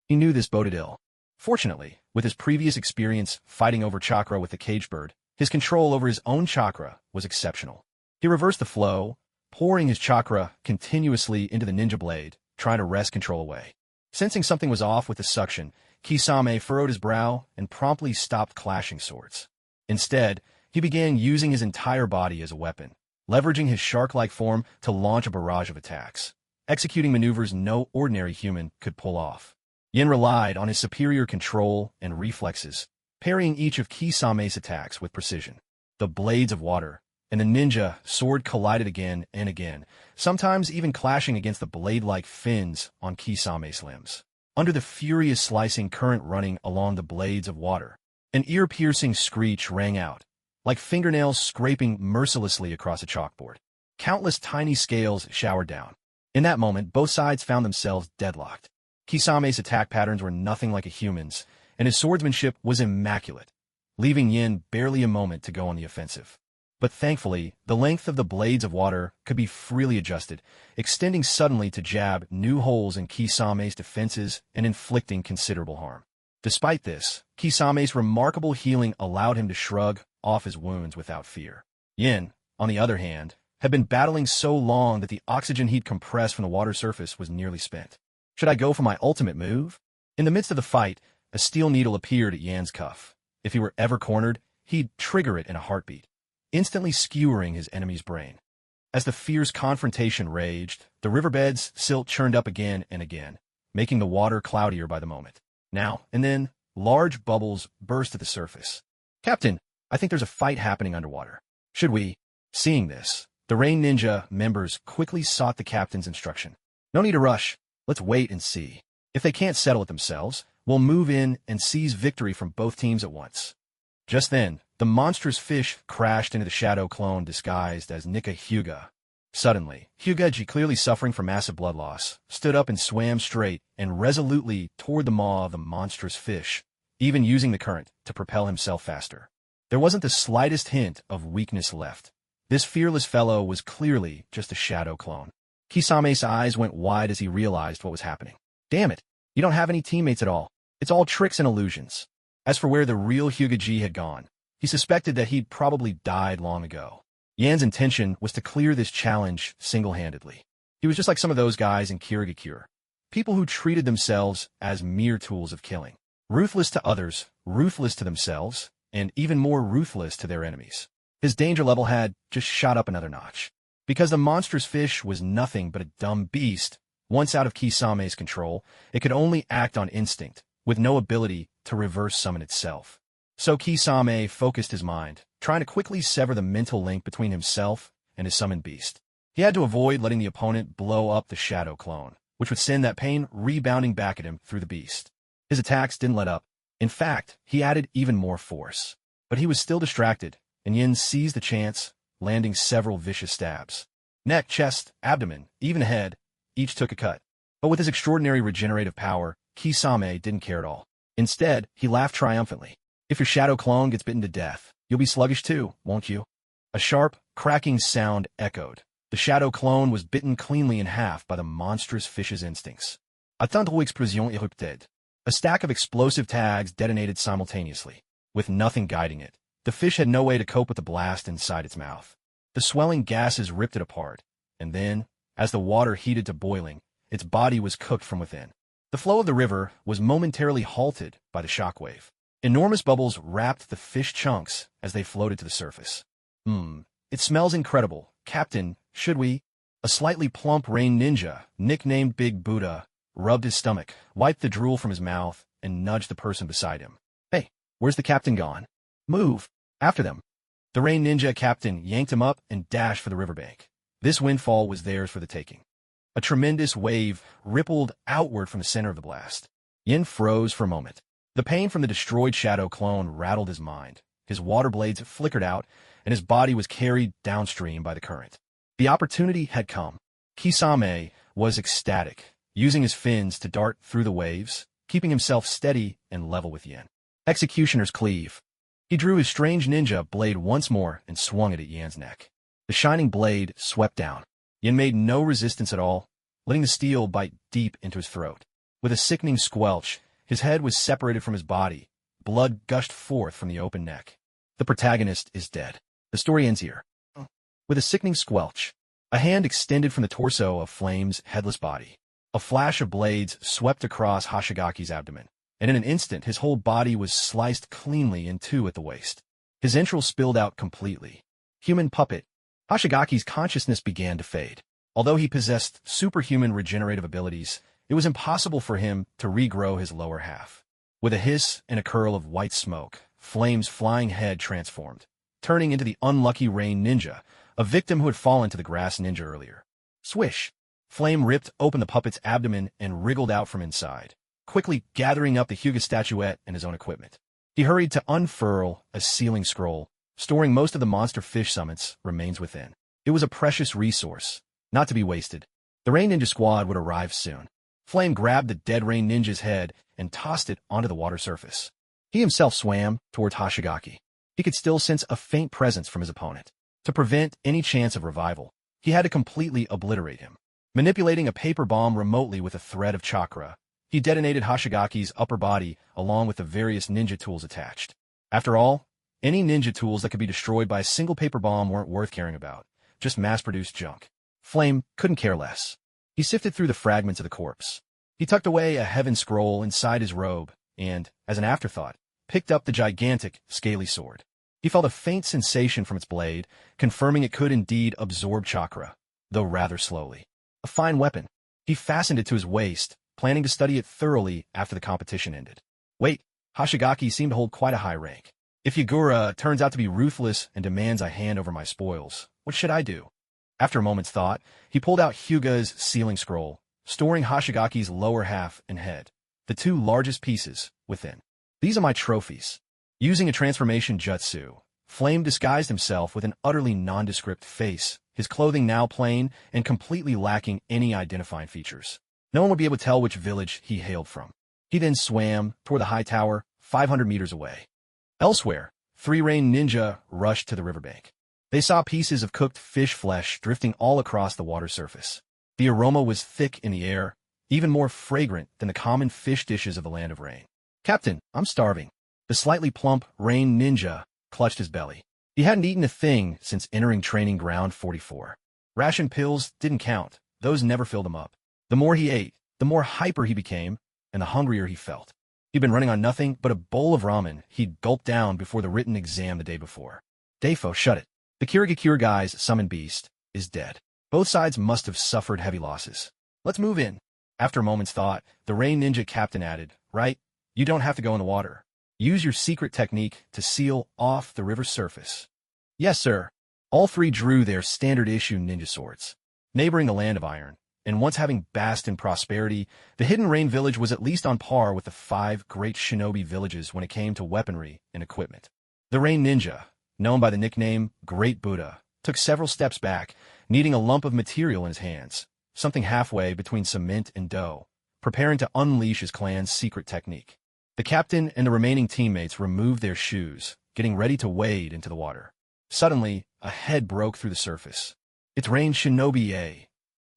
He knew this boded ill. Fortunately, with his previous experience fighting over Chakra with the caged bird, his control over his own Chakra was exceptional. He reversed the flow, pouring his Chakra continuously into the ninja blade, trying to wrest control away. Sensing something was off with the suction, Kisame furrowed his brow and promptly stopped clashing swords. Instead, he began using his entire body as a weapon, leveraging his shark-like form to launch a barrage of attacks, executing maneuvers no ordinary human could pull off. Yin relied on his superior control and reflexes, parrying each of Kisame's attacks with precision. The blades of water and the ninja sword collided again and again, sometimes even clashing against the blade-like fins on Kisame's limbs. Under the furious slicing current running along the blades of water, an ear-piercing screech rang out, like fingernails scraping mercilessly across a chalkboard. Countless tiny scales showered down. In that moment, both sides found themselves deadlocked. Kisame's attack patterns were nothing like a human's, and his swordsmanship was immaculate, leaving Yin barely a moment to go on the offensive. But thankfully, the length of the blades of water could be freely adjusted, extending suddenly to jab new holes in Kisame's defenses and inflicting considerable harm. Despite this, Kisame's remarkable healing allowed him to shrug off his wounds without fear. Yin, on the other hand, had been battling so long that the oxygen he'd compressed from the water surface was nearly spent. Should I go for my ultimate move? In the midst of the fight, a steel needle appeared at Yan's cuff. If he were ever cornered, he'd trigger it in a heartbeat, instantly skewering his enemy's brain. As the fierce confrontation raged, the riverbed's silt churned up again and again, making the water cloudier by the moment. Now and then, large bubbles burst at the surface. "Captain, I think there's a fight happening underwater. Should we?" Seeing this, the Rain Ninja members quickly sought the captain's instruction. "No need to rush. Let's wait and see. If they can't settle it themselves, we'll move in and seize victory from both teams at once." Just then, the monstrous fish crashed into the shadow clone disguised as Nika Hyuga. Suddenly, Hyuga, clearly suffering from massive blood loss, stood up and swam straight and resolutely toward the maw of the monstrous fish, even using the current to propel himself faster. There wasn't the slightest hint of weakness left. This fearless fellow was clearly just a shadow clone. Kisame's eyes went wide as he realized what was happening. "Damn it, you don't have any teammates at all. It's all tricks and illusions." As for where the real Hyuga had gone, he suspected that he'd probably died long ago. Yan's intention was to clear this challenge single-handedly. He was just like some of those guys in Kirigakure, people who treated themselves as mere tools of killing. Ruthless to others, ruthless to themselves, and even more ruthless to their enemies. His danger level had just shot up another notch. Because the monstrous fish was nothing but a dumb beast, once out of Kisame's control, it could only act on instinct, with no ability to reverse summon itself. So Kisame focused his mind, trying to quickly sever the mental link between himself and his summoned beast. He had to avoid letting the opponent blow up the shadow clone, which would send that pain rebounding back at him through the beast. His attacks didn't let up. In fact, he added even more force. But he was still distracted, and Yin seized the chance, landing several vicious stabs. Neck, chest, abdomen, even head, each took a cut. But with his extraordinary regenerative power, Kisame didn't care at all. Instead, he laughed triumphantly. "If your shadow clone gets bitten to death, you'll be sluggish too, won't you?" A sharp, cracking sound echoed. The shadow clone was bitten cleanly in half by the monstrous fish's instincts. A thunder explosion erupted. A stack of explosive tags detonated simultaneously, with nothing guiding it. The fish had no way to cope with the blast inside its mouth. The swelling gases ripped it apart, and then, as the water heated to boiling, its body was cooked from within. The flow of the river was momentarily halted by the shockwave. Enormous bubbles wrapped the fish chunks as they floated to the surface. It smells incredible. Captain, should we?" A slightly plump Rain Ninja, nicknamed Big Buddha, rubbed his stomach, wiped the drool from his mouth, and nudged the person beside him. "Hey, where's the captain gone? Move! After them!" The Rain Ninja captain yanked him up and dashed for the riverbank. This windfall was theirs for the taking. A tremendous wave rippled outward from the center of the blast. Yin froze for a moment. The pain from the destroyed shadow clone rattled his mind. His water blades flickered out, and his body was carried downstream by the current. The opportunity had come. Kisame was ecstatic, using his fins to dart through the waves, keeping himself steady and level with Yin. Executioner's cleave. He drew his strange ninja blade once more and swung it at Yan's neck. The shining blade swept down. Yin made no resistance at all, letting the steel bite deep into his throat. With a sickening squelch, His head was separated from his body. Blood gushed forth from the open neck. The protagonist is dead. The story ends here. With a sickening squelch, a hand extended from the torso of Flame's headless body. A flash of blades swept across Hoshigaki's abdomen, and in an instant his whole body was sliced cleanly in two at the waist. His entrails spilled out completely. Human puppet. Hoshigaki's consciousness began to fade. Although he possessed superhuman regenerative abilities, it was impossible for him to regrow his lower half. With a hiss and a curl of white smoke, Flame's flying head transformed, turning into the unlucky Rain Ninja, a victim who had fallen to the grass ninja earlier. Swish! Flame ripped open the puppet's abdomen and wriggled out from inside, quickly gathering up the Hyuga statuette and his own equipment. He hurried to unfurl a sealing scroll, storing most of the monster fish summons remains within. It was a precious resource, not to be wasted. The Rain Ninja squad would arrive soon. Flame grabbed the dead Rain Ninja's head and tossed it onto the water surface. He himself swam towards Hoshigaki. He could still sense a faint presence from his opponent. To prevent any chance of revival, he had to completely obliterate him. Manipulating a paper bomb remotely with a thread of chakra, he detonated Hoshigaki's upper body along with the various ninja tools attached. After all, any ninja tools that could be destroyed by a single paper bomb weren't worth caring about, just mass-produced junk. Flame couldn't care less. He sifted through the fragments of the corpse. He tucked away a heaven scroll inside his robe and, as an afterthought, picked up the gigantic, scaly sword. He felt a faint sensation from its blade, confirming it could indeed absorb chakra, though rather slowly. A fine weapon. He fastened it to his waist, planning to study it thoroughly after the competition ended. Wait, Hoshigaki seemed to hold quite a high rank. If Yagura turns out to be ruthless and demands I hand over my spoils, what should I do? After a moment's thought, he pulled out Hyuga's sealing scroll, storing Hoshigaki's lower half and head, the two largest pieces, within. These are my trophies. Using a transformation jutsu, Flame disguised himself with an utterly nondescript face, his clothing now plain and completely lacking any identifying features. No one would be able to tell which village he hailed from. He then swam toward the high tower, 500 meters away. Elsewhere, 3 Rain Ninja rushed to the riverbank. They saw pieces of cooked fish flesh drifting all across the water surface. The aroma was thick in the air, even more fragrant than the common fish dishes of the Land of Rain. Captain, I'm starving. The slightly plump Rain Ninja clutched his belly. He hadn't eaten a thing since entering training ground 44. Ration pills didn't count. Those never filled him up. The more he ate, the more hyper he became, and the hungrier he felt. He'd been running on nothing but a bowl of ramen he'd gulped down before the written exam the day before. Defo, shut it. The Kirigakure guy's summoned beast is dead. Both sides must have suffered heavy losses. Let's move in. After a moment's thought, the Rain Ninja captain added, right? You don't have to go in the water. Use your secret technique to seal off the river's surface. Yes, sir. All 3 drew their standard-issue ninja swords. Neighboring the Land of Iron, and once having basked in prosperity, the Hidden Rain Village was at least on par with the 5 great shinobi villages when it came to weaponry and equipment. The Rain Ninja, known by the nickname Great Buddha, took several steps back, needing a lump of material in his hands, something halfway between cement and dough, preparing to unleash his clan's secret technique. The captain and the remaining teammates removed their shoes, getting ready to wade into the water. Suddenly, a head broke through the surface. It's Rain Shinobi A.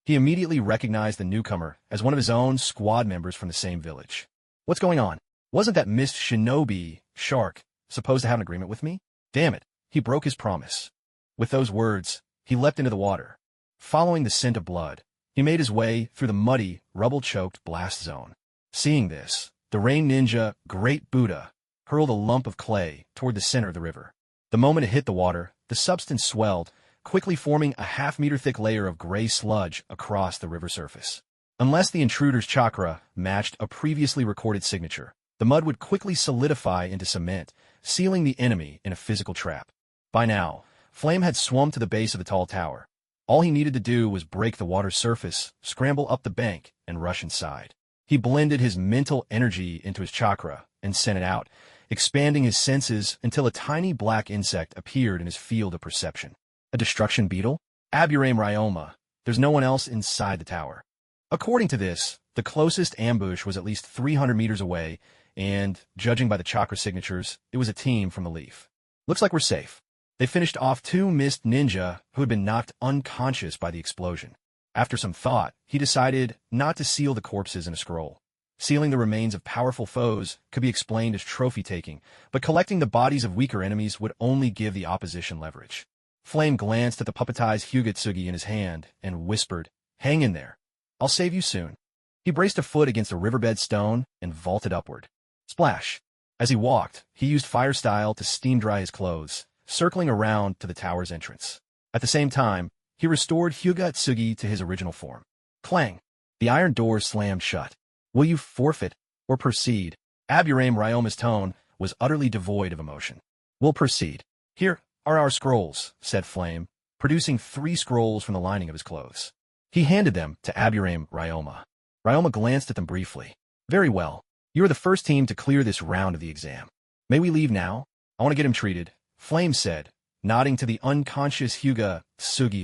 He immediately recognized the newcomer as one of his own squad members from the same village. What's going on? Wasn't that Miss Shinobi, Shark, supposed to have an agreement with me? Damn it, he broke his promise. With those words, he leapt into the water. Following the scent of blood, he made his way through the muddy, rubble-choked blast zone. Seeing this, the Rain Ninja, Great Buddha, hurled a lump of clay toward the center of the river. The moment it hit the water, the substance swelled, quickly forming a half-meter-thick layer of gray sludge across the river surface. Unless the intruder's chakra matched a previously recorded signature, the mud would quickly solidify into cement, sealing the enemy in a physical trap. By now, Flame had swum to the base of the tall tower. All he needed to do was break the water's surface, scramble up the bank, and rush inside. He blended his mental energy into his chakra and sent it out, expanding his senses until a tiny black insect appeared in his field of perception. A destruction beetle? Aburame Ryoma. There's no one else inside the tower. According to this, the closest ambush was at least 300 meters away, and, judging by the chakra signatures, it was a team from the Leaf. Looks like we're safe. They finished off 2 mist ninja who had been knocked unconscious by the explosion. After some thought, he decided not to seal the corpses in a scroll. Sealing the remains of powerful foes could be explained as trophy-taking, but collecting the bodies of weaker enemies would only give the opposition leverage. Flame glanced at the puppetized Hyuga in his hand and whispered, "Hang in there. I'll save you soon." He braced a foot against a riverbed stone and vaulted upward. Splash! As he walked, he used fire style to steam dry his clothes, circling around to the tower's entrance. At the same time, he restored Hyuga to his original form. Clang! The iron doors slammed shut. "Will you forfeit or proceed?" Aburame Ryoma's tone was utterly devoid of emotion. "We'll proceed. Here are our scrolls," said Flame, producing 3 scrolls from the lining of his clothes. He handed them to Aburame Ryoma. Ryoma glanced at them briefly. "Very well. You are the first team to clear this round of the exam. May we leave now? I want to get him treated," Flame said, nodding to the unconscious Hyuga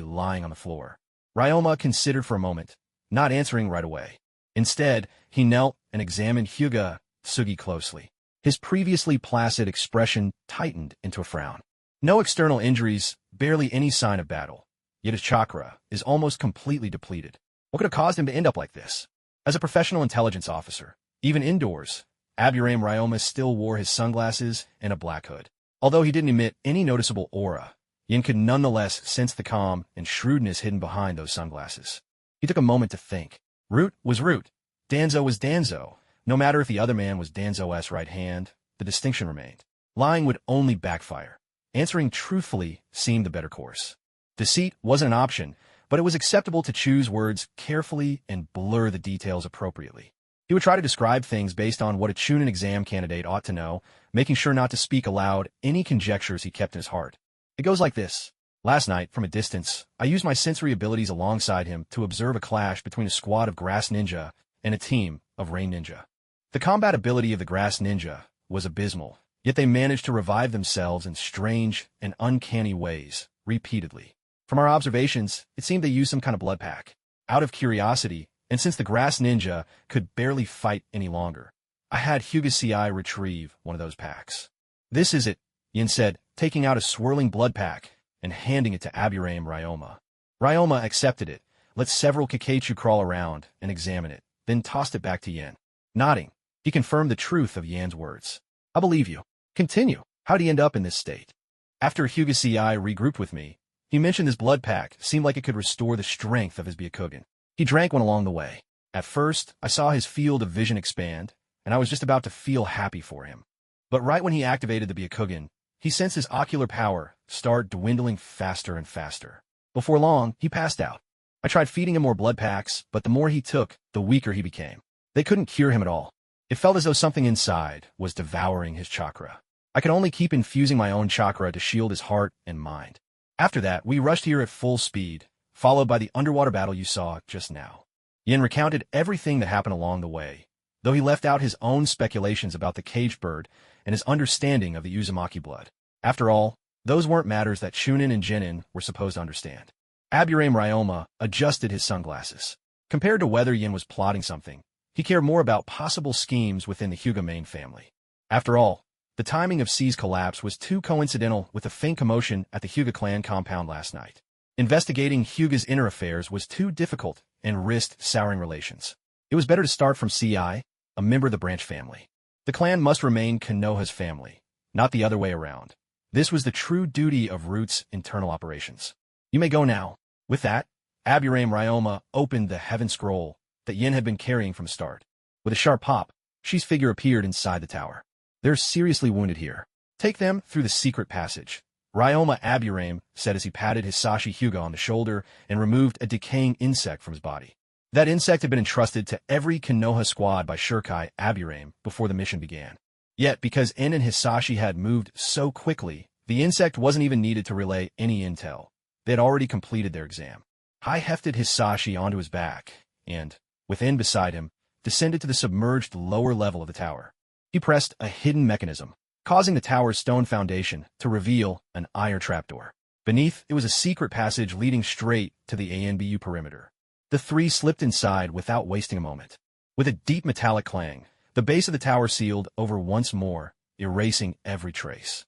lying on the floor. Ryoma considered for a moment, not answering right away. Instead, he knelt and examined Hyuga closely. His previously placid expression tightened into a frown. No external injuries, barely any sign of battle. Yet his chakra is almost completely depleted. What could have caused him to end up like this? As a professional intelligence officer, even indoors, Aburame Ryoma still wore his sunglasses and a black hood. Although he didn't emit any noticeable aura, Yin could nonetheless sense the calm and shrewdness hidden behind those sunglasses. He took a moment to think. Root was Root. Danzo was Danzo. No matter if the other man was Danzo's right hand, the distinction remained. Lying would only backfire. Answering truthfully seemed the better course. Deceit wasn't an option, but it was acceptable to choose words carefully and blur the details appropriately. He would try to describe things based on what a Chunin exam candidate ought to know, making sure not to speak aloud any conjectures he kept in his heart. It goes like this. Last night, from a distance, I used my sensory abilities alongside him to observe a clash between a squad of grass ninja and a team of rain ninja. The combat ability of the grass ninja was abysmal, yet they managed to revive themselves in strange and uncanny ways, repeatedly. From our observations, it seemed they used some kind of blood pack. Out of curiosity, and since the grass ninja could barely fight any longer, I had Hyuga retrieve one of those packs. "This is it," Yin said, taking out a swirling blood pack and handing it to Aburame Ryoma. Ryoma accepted it, let several Kakechu crawl around and examine it, then tossed it back to Yin. Nodding, he confirmed the truth of Yan's words. "I believe you. Continue. How'd he end up in this state?" After Hyuga regrouped with me, he mentioned his blood pack seemed like it could restore the strength of his Byakugan. He drank one along the way. At first, I saw his field of vision expand, and I was just about to feel happy for him. But right when he activated the Byakugan, he sensed his ocular power start dwindling faster and faster. Before long, he passed out. I tried feeding him more blood packs, but the more he took, the weaker he became. They couldn't cure him at all. It felt as though something inside was devouring his chakra. I could only keep infusing my own chakra to shield his heart and mind. After that, we rushed here at full speed, followed by the underwater battle you saw just now. Yin recounted everything that happened along the way, though he left out his own speculations about the caged bird and his understanding of the Uzumaki blood. After all, those weren't matters that Chunin and Genin were supposed to understand. Aburame Ryoma adjusted his sunglasses. Compared to whether Yin was plotting something, he cared more about possible schemes within the Hyuga main family. After all, the timing of C's collapse was too coincidental with the faint commotion at the Hyuga clan compound last night. Investigating Hyuga's inner affairs was too difficult and risked souring relations. It was better to start from CI, a member of the branch family. The clan must remain Konoha's family, not the other way around. This was the true duty of Root's internal operations. "You may go now." With that, Aburame Ryoma opened the heaven scroll that Yin had been carrying from the start. With a sharp pop, Shi's figure appeared inside the tower. "They're seriously wounded here. Take them through the secret passage," Ryoma Aburame said as he patted Hisashi Hyuga on the shoulder and removed a decaying insect from his body. That insect had been entrusted to every Konoha squad by Shirkai Aburame before the mission began. Yet, because En and Hisashi had moved so quickly, the insect wasn't even needed to relay any intel. They had already completed their exam. I hefted Hisashi onto his back, and, with En beside him, descended to the submerged lower level of the tower. He pressed a hidden mechanism, causing the tower's stone foundation to reveal an iron trapdoor. Beneath, it was a secret passage leading straight to the ANBU perimeter. The three slipped inside without wasting a moment. With a deep metallic clang, the base of the tower sealed over once more, erasing every trace.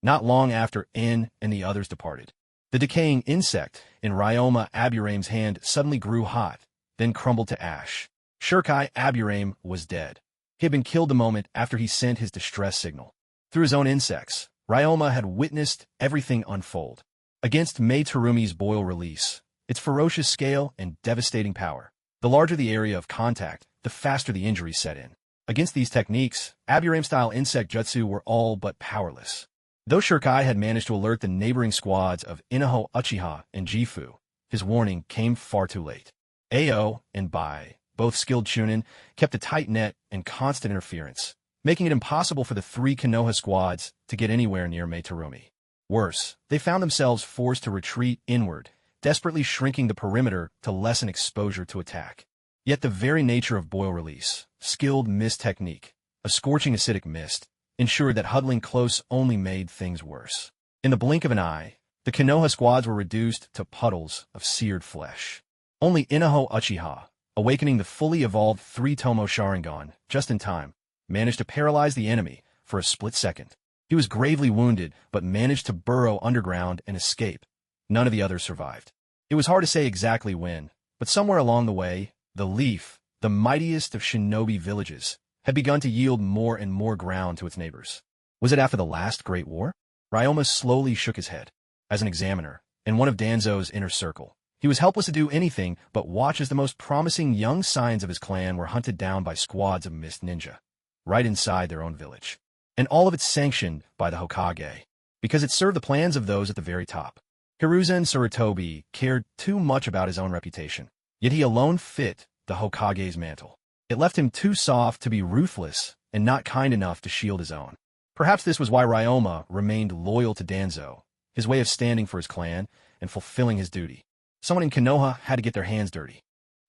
Not long after En and the others departed, the decaying insect in Ryoma Aburame's hand suddenly grew hot, then crumbled to ash. Shirkai Aburame was dead. He had been killed the moment after he sent his distress signal. Through his own insects, Ryoma had witnessed everything unfold. Against Mei Terumi's boil release, its ferocious scale and devastating power. The larger the area of contact, the faster the injuries set in. Against these techniques, Aburame-style insect jutsu were all but powerless. Though Shirkai had managed to alert the neighboring squads of Inaho Uchiha and Jifu, his warning came far too late. Ao and Bai, both skilled Chunin, kept a tight net and constant interference, making it impossible for the three Konoha squads to get anywhere near Mei Terumi. Worse, they found themselves forced to retreat inward, desperately shrinking the perimeter to lessen exposure to attack. Yet the very nature of boil release, skilled mist technique, a scorching acidic mist, ensured that huddling close only made things worse. In the blink of an eye, the Konoha squads were reduced to puddles of seared flesh. Only Inaho Uchiha, awakening the fully evolved three-tomo Sharingan just in time, managed to paralyze the enemy for a split second. He was gravely wounded, but managed to burrow underground and escape. None of the others survived. It was hard to say exactly when, but somewhere along the way, the Leaf, the mightiest of shinobi villages, had begun to yield more and more ground to its neighbors. Was it after the last Great War? Ryoma slowly shook his head. As an examiner, and one of Danzo's inner circle, he was helpless to do anything but watch as the most promising young scions of his clan were hunted down by squads of mist ninja, right inside their own village. And all of it sanctioned by the Hokage, because it served the plans of those at the very top. Hiruzen Sarutobi cared too much about his own reputation, yet he alone fit the Hokage's mantle. It left him too soft to be ruthless and not kind enough to shield his own. Perhaps this was why Ryoma remained loyal to Danzo, his way of standing for his clan and fulfilling his duty. Someone in Konoha had to get their hands dirty.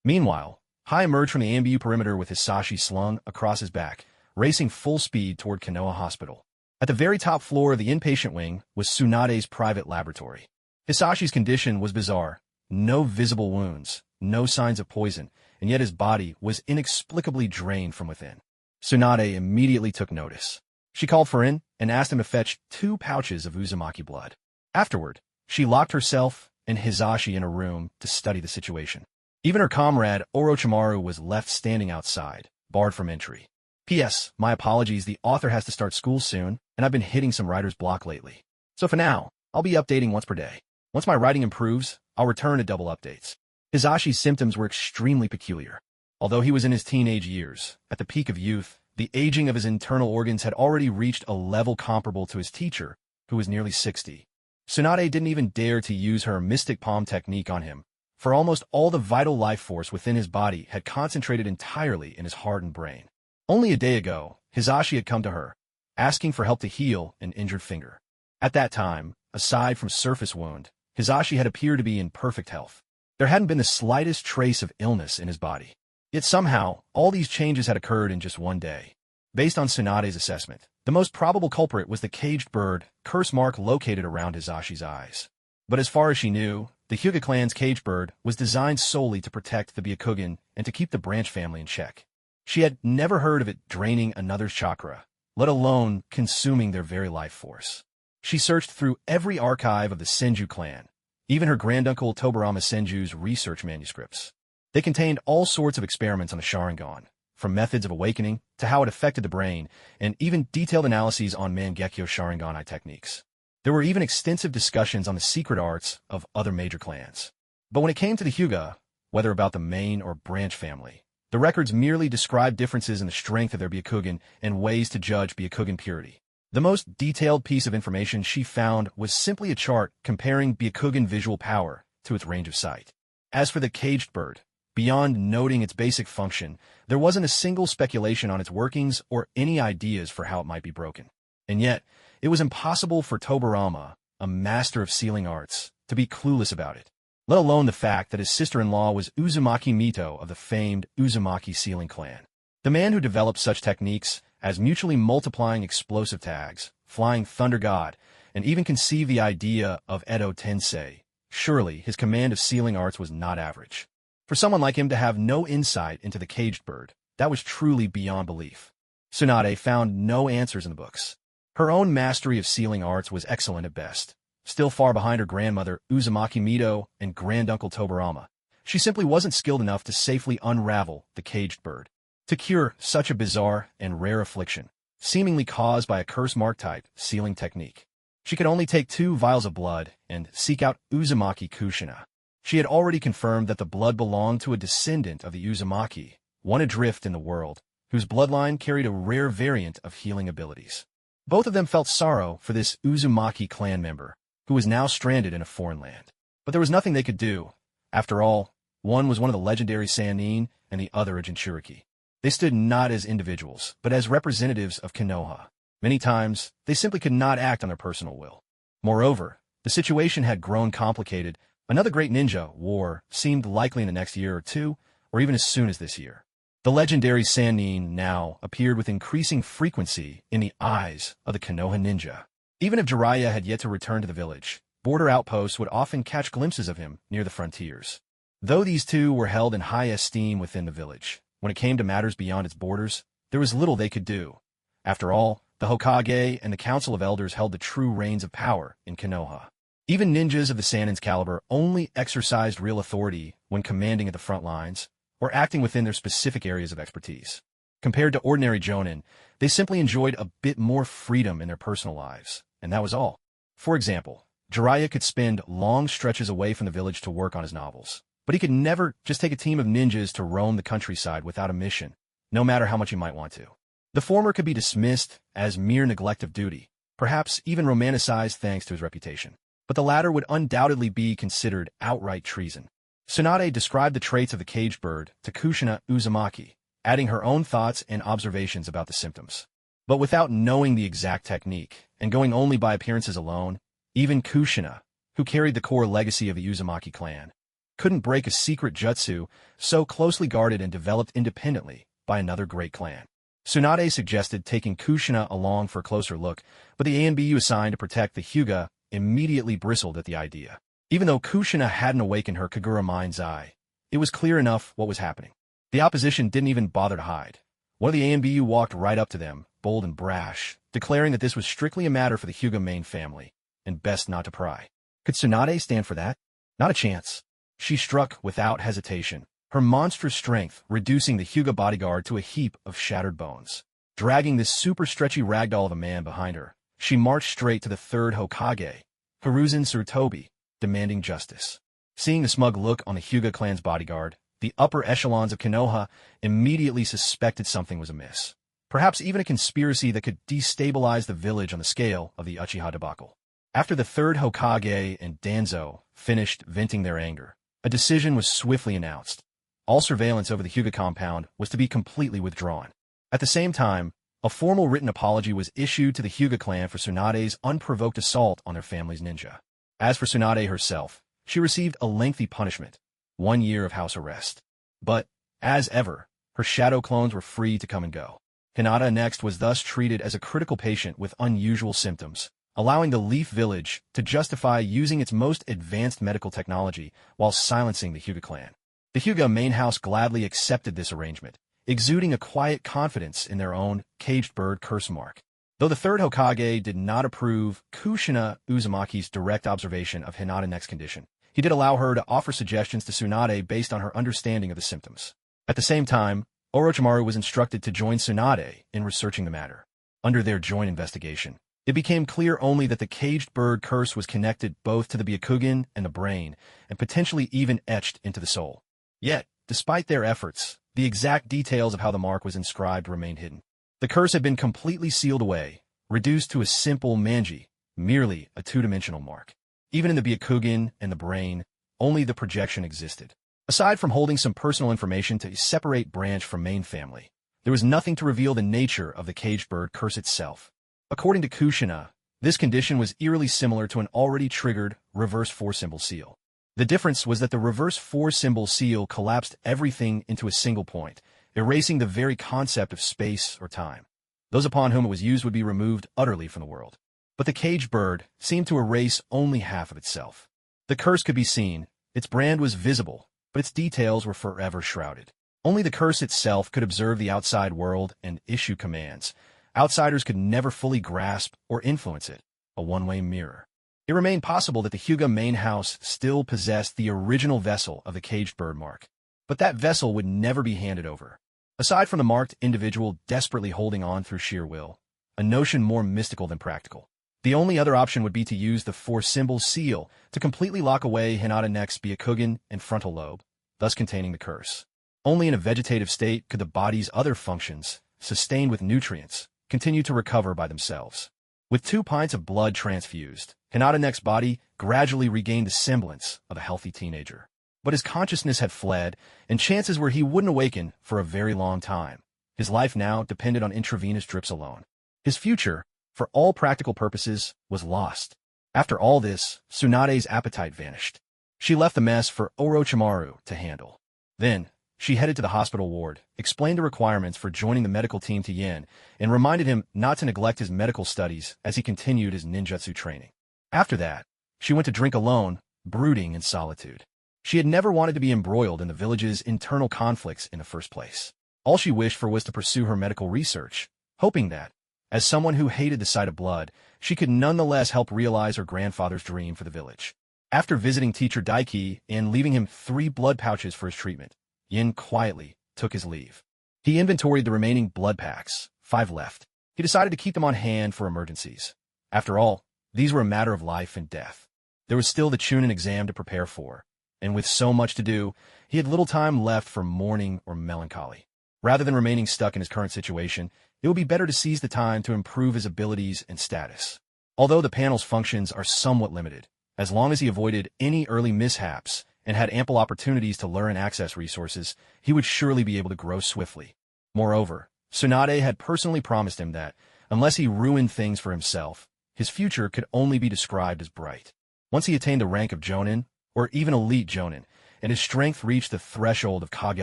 Meanwhile, Hai emerged from the ambu perimeter with Hisashi slung across his back, racing full speed toward Konoha Hospital. At the very top floor of the inpatient wing was Tsunade's private laboratory. Hisashi's condition was bizarre. No visible wounds, no signs of poison, and yet his body was inexplicably drained from within. Tsunade immediately took notice. She called for in and asked him to fetch 2 pouches of Uzumaki blood. Afterward, she locked herself and Hisashi in a room to study the situation. Even her comrade Orochimaru was left standing outside, barred from entry. P.S. My apologies, the author has to start school soon, and I've been hitting some writer's block lately. So for now, I'll be updating once per day. Once my writing improves, I'll return to double updates. Hisashi's symptoms were extremely peculiar. Although he was in his teenage years, at the peak of youth, the aging of his internal organs had already reached a level comparable to his teacher, who was nearly 60. Tsunade didn't even dare to use her mystic palm technique on him, for almost all the vital life force within his body had concentrated entirely in his hardened brain. Only a day ago, Hisashi had come to her, asking for help to heal an injured finger. At that time, aside from surface wound, Hisashi had appeared to be in perfect health. There hadn't been the slightest trace of illness in his body. Yet somehow, all these changes had occurred in just one day. Based on Tsunade's assessment, the most probable culprit was the caged bird curse mark located around Hisashi's eyes. But as far as she knew, the Hyuga clan's caged bird was designed solely to protect the Byakugan and to keep the branch family in check. She had never heard of it draining another's chakra, let alone consuming their very life force. She searched through every archive of the Senju clan, even her granduncle Tobarama Senju's research manuscripts. They contained all sorts of experiments on the Sharingan, from methods of awakening to how it affected the brain, and even detailed analyses on Mangekyo Sharingan techniques. There were even extensive discussions on the secret arts of other major clans. But when it came to the Hyuga, whether about the main or branch family, the records merely described differences in the strength of their Byakugan and ways to judge Byakugan purity. The most detailed piece of information she found was simply a chart comparing Byakugan visual power to its range of sight. As for the caged bird, beyond noting its basic function, there wasn't a single speculation on its workings or any ideas for how it might be broken. And yet, it was impossible for Tobarama, a master of sealing arts, to be clueless about it, let alone the fact that his sister-in-law was Uzumaki Mito of the famed Uzumaki sealing clan. The man who developed such techniques as mutually multiplying explosive tags, flying thunder god, and even conceived the idea of Edo Tensei. Surely his command of sealing arts was not average. For someone like him to have no insight into the caged bird, that was truly beyond belief. Tsunade found no answers in the books. Her own mastery of sealing arts was excellent at best, still far behind her grandmother Uzumaki Mito and granduncle Tobarama, She simply wasn't skilled enough to safely unravel the caged bird. To cure such a bizarre and rare affliction, seemingly caused by a curse-mark type sealing technique, she could only take 2 vials of blood and seek out Uzumaki Kushina. She had already confirmed that the blood belonged to a descendant of the Uzumaki, one adrift in the world, whose bloodline carried a rare variant of healing abilities. Both of them felt sorrow for this Uzumaki clan member, who was now stranded in a foreign land. But there was nothing they could do. After all, one was one of the legendary Sannin and the other a Jinchuriki. They stood not as individuals, but as representatives of Konoha. Many times, they simply could not act on their personal will. Moreover, the situation had grown complicated. Another great ninja war seemed likely in the next year or two, or even as soon as this year. The legendary Sannin now appeared with increasing frequency in the eyes of the Konoha ninja. Even if Jiraiya had yet to return to the village, border outposts would often catch glimpses of him near the frontiers. Though these two were held in high esteem within the village, when it came to matters beyond its borders, there was little they could do. After all, the Hokage and the Council of Elders held the true reins of power in Konoha. Even ninjas of the Sannin's caliber only exercised real authority when commanding at the front lines, or acting within their specific areas of expertise. Compared to ordinary jonin, they simply enjoyed a bit more freedom in their personal lives, and that was all. For example, Jiraiya could spend long stretches away from the village to work on his novels, but he could never just take a team of ninjas to roam the countryside without a mission, no matter how much he might want to. The former could be dismissed as mere neglect of duty, perhaps even romanticized thanks to his reputation, but the latter would undoubtedly be considered outright treason. Tsunade described the traits of the caged bird to Kushina Uzumaki, adding her own thoughts and observations about the symptoms. But without knowing the exact technique, and going only by appearances alone, even Kushina, who carried the core legacy of the Uzumaki clan, couldn't break a secret jutsu so closely guarded and developed independently by another great clan. Tsunade suggested taking Kushina along for a closer look, but the ANBU assigned to protect the Hyuga immediately bristled at the idea. Even though Kushina hadn't awakened her Kagura mind's eye, it was clear enough what was happening. The opposition didn't even bother to hide. One of the ANBU walked right up to them, bold and brash, declaring that this was strictly a matter for the Hyuga main family, and best not to pry. Could Tsunade stand for that? Not a chance. She struck without hesitation, her monstrous strength reducing the Hyuga bodyguard to a heap of shattered bones. Dragging this super stretchy ragdoll of a man behind her, she marched straight to the third Hokage, Hiruzen Tsurutobi, demanding justice. Seeing the smug look on the Hyuga clan's bodyguard, the upper echelons of Konoha immediately suspected something was amiss. Perhaps even a conspiracy that could destabilize the village on the scale of the Uchiha debacle. After the third Hokage and Danzo finished venting their anger, a decision was swiftly announced. All surveillance over the Hyuga compound was to be completely withdrawn. At the same time, a formal written apology was issued to the Hyuga clan for Tsunade's unprovoked assault on their family's ninja. As for Tsunade herself, she received a lengthy punishment, 1 year of house arrest. But, as ever, her shadow clones were free to come and go. Hinata next was thus treated as a critical patient with unusual symptoms, allowing the Leaf Village to justify using its most advanced medical technology while silencing the Hyuga clan. The Hyuga main house gladly accepted this arrangement, exuding a quiet confidence in their own caged bird curse mark. Though the third Hokage did not approve Kushina Uzumaki's direct observation of Hinata next condition, he did allow her to offer suggestions to Tsunade based on her understanding of the symptoms. At the same time, Orochimaru was instructed to join Tsunade in researching the matter. Under their joint investigation, it became clear only that the caged bird curse was connected both to the Byakugan and the brain, and potentially even etched into the soul. Yet, despite their efforts, the exact details of how the mark was inscribed remained hidden. The curse had been completely sealed away, reduced to a simple manji, merely a two-dimensional mark. Even in the Byakugan and the brain, only the projection existed. Aside from holding some personal information to separate branch from main family, there was nothing to reveal the nature of the caged bird curse itself. According to Kushina, this condition was eerily similar to an already triggered reverse 4-symbol seal. The difference was that the reverse 4-symbol seal collapsed everything into a single point, erasing the very concept of space or time. Those upon whom it was used would be removed utterly from the world. But the caged bird seemed to erase only half of itself. The curse could be seen, its brand was visible, but its details were forever shrouded. Only the curse itself could observe the outside world and issue commands. Outsiders could never fully grasp or influence it, a one-way mirror. It remained possible that the Hyuga main house still possessed the original vessel of the caged bird mark, but that vessel would never be handed over. Aside from the marked individual desperately holding on through sheer will, a notion more mystical than practical, the only other option would be to use the four-symbol seal to completely lock away Hinata Neck's Byakugan and frontal lobe, thus containing the curse. Only in a vegetative state could the body's other functions, sustained with nutrients, continue to recover by themselves. With 2 pints of blood transfused, Hinata Neck's body gradually regained the semblance of a healthy teenager. But his consciousness had fled, and chances were he wouldn't awaken for a very long time. His life now depended on intravenous drips alone. His future, for all practical purposes, was lost. After all this, Tsunade's appetite vanished. She left the mess for Orochimaru to handle. Then, she headed to the hospital ward, explained the requirements for joining the medical team to Yen, and reminded him not to neglect his medical studies as he continued his ninjutsu training. After that, she went to drink alone, brooding in solitude. She had never wanted to be embroiled in the village's internal conflicts in the first place. All she wished for was to pursue her medical research, hoping that, as someone who hated the sight of blood, she could nonetheless help realize her grandfather's dream for the village. After visiting teacher Daiki and leaving him 3 blood pouches for his treatment, Yin quietly took his leave. He inventoried the remaining blood packs, 5 left. He decided to keep them on hand for emergencies. After all, these were a matter of life and death. There was still the Chunin exam to prepare for, and with so much to do, he had little time left for mourning or melancholy. Rather than remaining stuck in his current situation, it would be better to seize the time to improve his abilities and status. Although the panel's functions are somewhat limited, as long as he avoided any early mishaps and had ample opportunities to learn and access resources, he would surely be able to grow swiftly. Moreover, Tsunade had personally promised him that, unless he ruined things for himself, his future could only be described as bright. Once he attained the rank of Jonin, or even elite Jonin, and his strength reached the threshold of Kage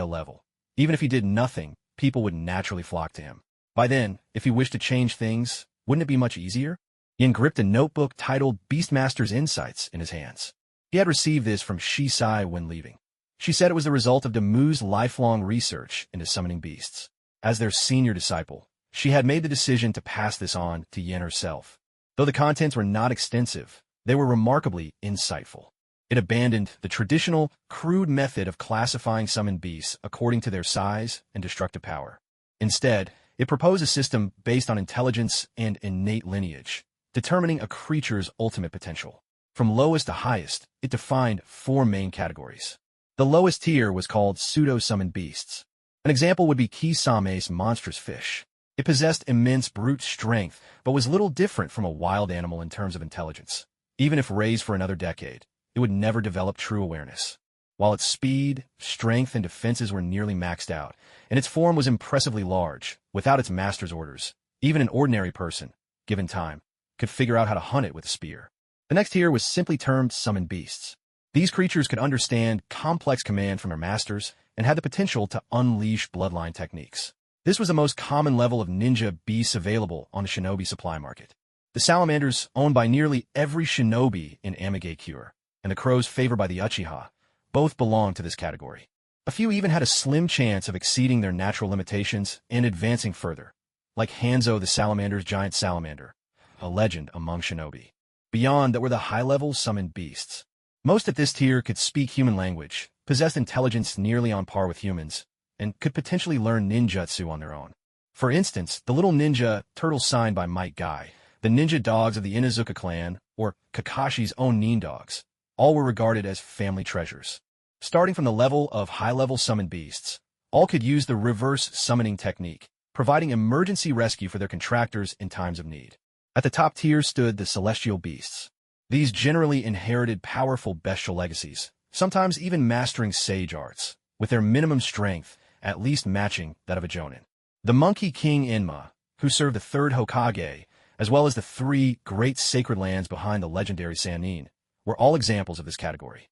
level, even if he did nothing, people would naturally flock to him. By then, if he wished to change things, wouldn't it be much easier? Yin gripped a notebook titled Beastmaster's Insights in his hands. He had received this from Shisai when leaving. She said it was the result of Demu's lifelong research into summoning beasts. As their senior disciple, she had made the decision to pass this on to Yin herself. Though the contents were not extensive, they were remarkably insightful. It abandoned the traditional, crude method of classifying summoned beasts according to their size and destructive power. Instead, it proposed a system based on intelligence and innate lineage, determining a creature's ultimate potential. From lowest to highest, it defined 4 main categories. The lowest tier was called pseudo-summoned beasts. An example would be Kisame's monstrous fish. It possessed immense brute strength, but was little different from a wild animal in terms of intelligence. Even if raised for another decade, it would never develop true awareness. While its speed, strength, and defenses were nearly maxed out, and its form was impressively large, without its master's orders, even an ordinary person, given time, could figure out how to hunt it with a spear. The next tier was simply termed summoned beasts. These creatures could understand complex command from their masters and had the potential to unleash bloodline techniques. This was the most common level of ninja beasts available on the shinobi supply market. The salamanders, owned by nearly every shinobi in Amigakure, and the crows favored by the Uchiha, both belonged to this category. A few even had a slim chance of exceeding their natural limitations and advancing further, like Hanzo the salamander's giant salamander, a legend among shinobi. Beyond that were the high-level summoned beasts. Most at this tier could speak human language, possessed intelligence nearly on par with humans, and could potentially learn ninjutsu on their own. For instance, the little ninja turtle signed by Might Guy, the ninja dogs of the Inuzuka clan, or Kakashi's own nin dogs, all were regarded as family treasures. Starting from the level of high-level summoned beasts, all could use the reverse summoning technique, providing emergency rescue for their contractors in times of need. At the top tier stood the celestial beasts. These generally inherited powerful bestial legacies, sometimes even mastering sage arts, with their minimum strength at least matching that of a jonin. The Monkey King Enma, who served the 3rd Hokage, as well as the 3 great sacred lands behind the legendary Sannin, were all examples of this category.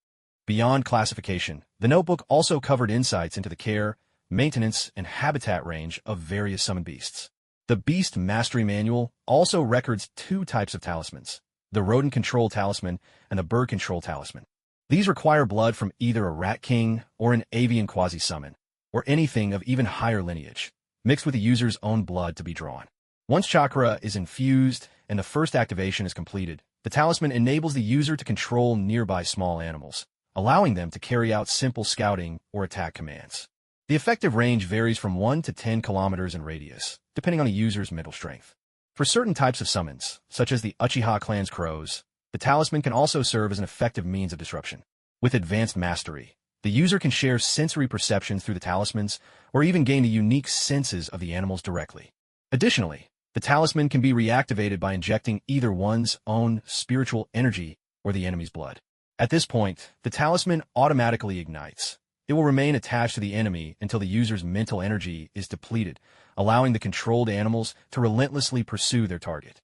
Beyond classification, the notebook also covered insights into the care, maintenance, and habitat range of various summoned beasts. The Beast Mastery Manual also records 2 types of talismans, the Rodent Control Talisman and the Bird Control Talisman. These require blood from either a Rat King or an Avian Quasi-Summon, or anything of even higher lineage, mixed with the user's own blood to be drawn. Once Chakra is infused and the first activation is completed, The talisman enables the user to control nearby small animals, allowing them to carry out simple scouting or attack commands. The effective range varies from 1 to 10 kilometers in radius, depending on a user's mental strength. For certain types of summons, such as the Uchiha clan's crows, the talisman can also serve as an effective means of disruption. With advanced mastery, the user can share sensory perceptions through the talismans, or even gain the unique senses of the animals directly. Additionally, the talisman can be reactivated by injecting either one's own spiritual energy or the enemy's blood. At this point, the talisman automatically ignites. It will remain attached to the enemy until the user's mental energy is depleted, allowing the controlled animals to relentlessly pursue their target.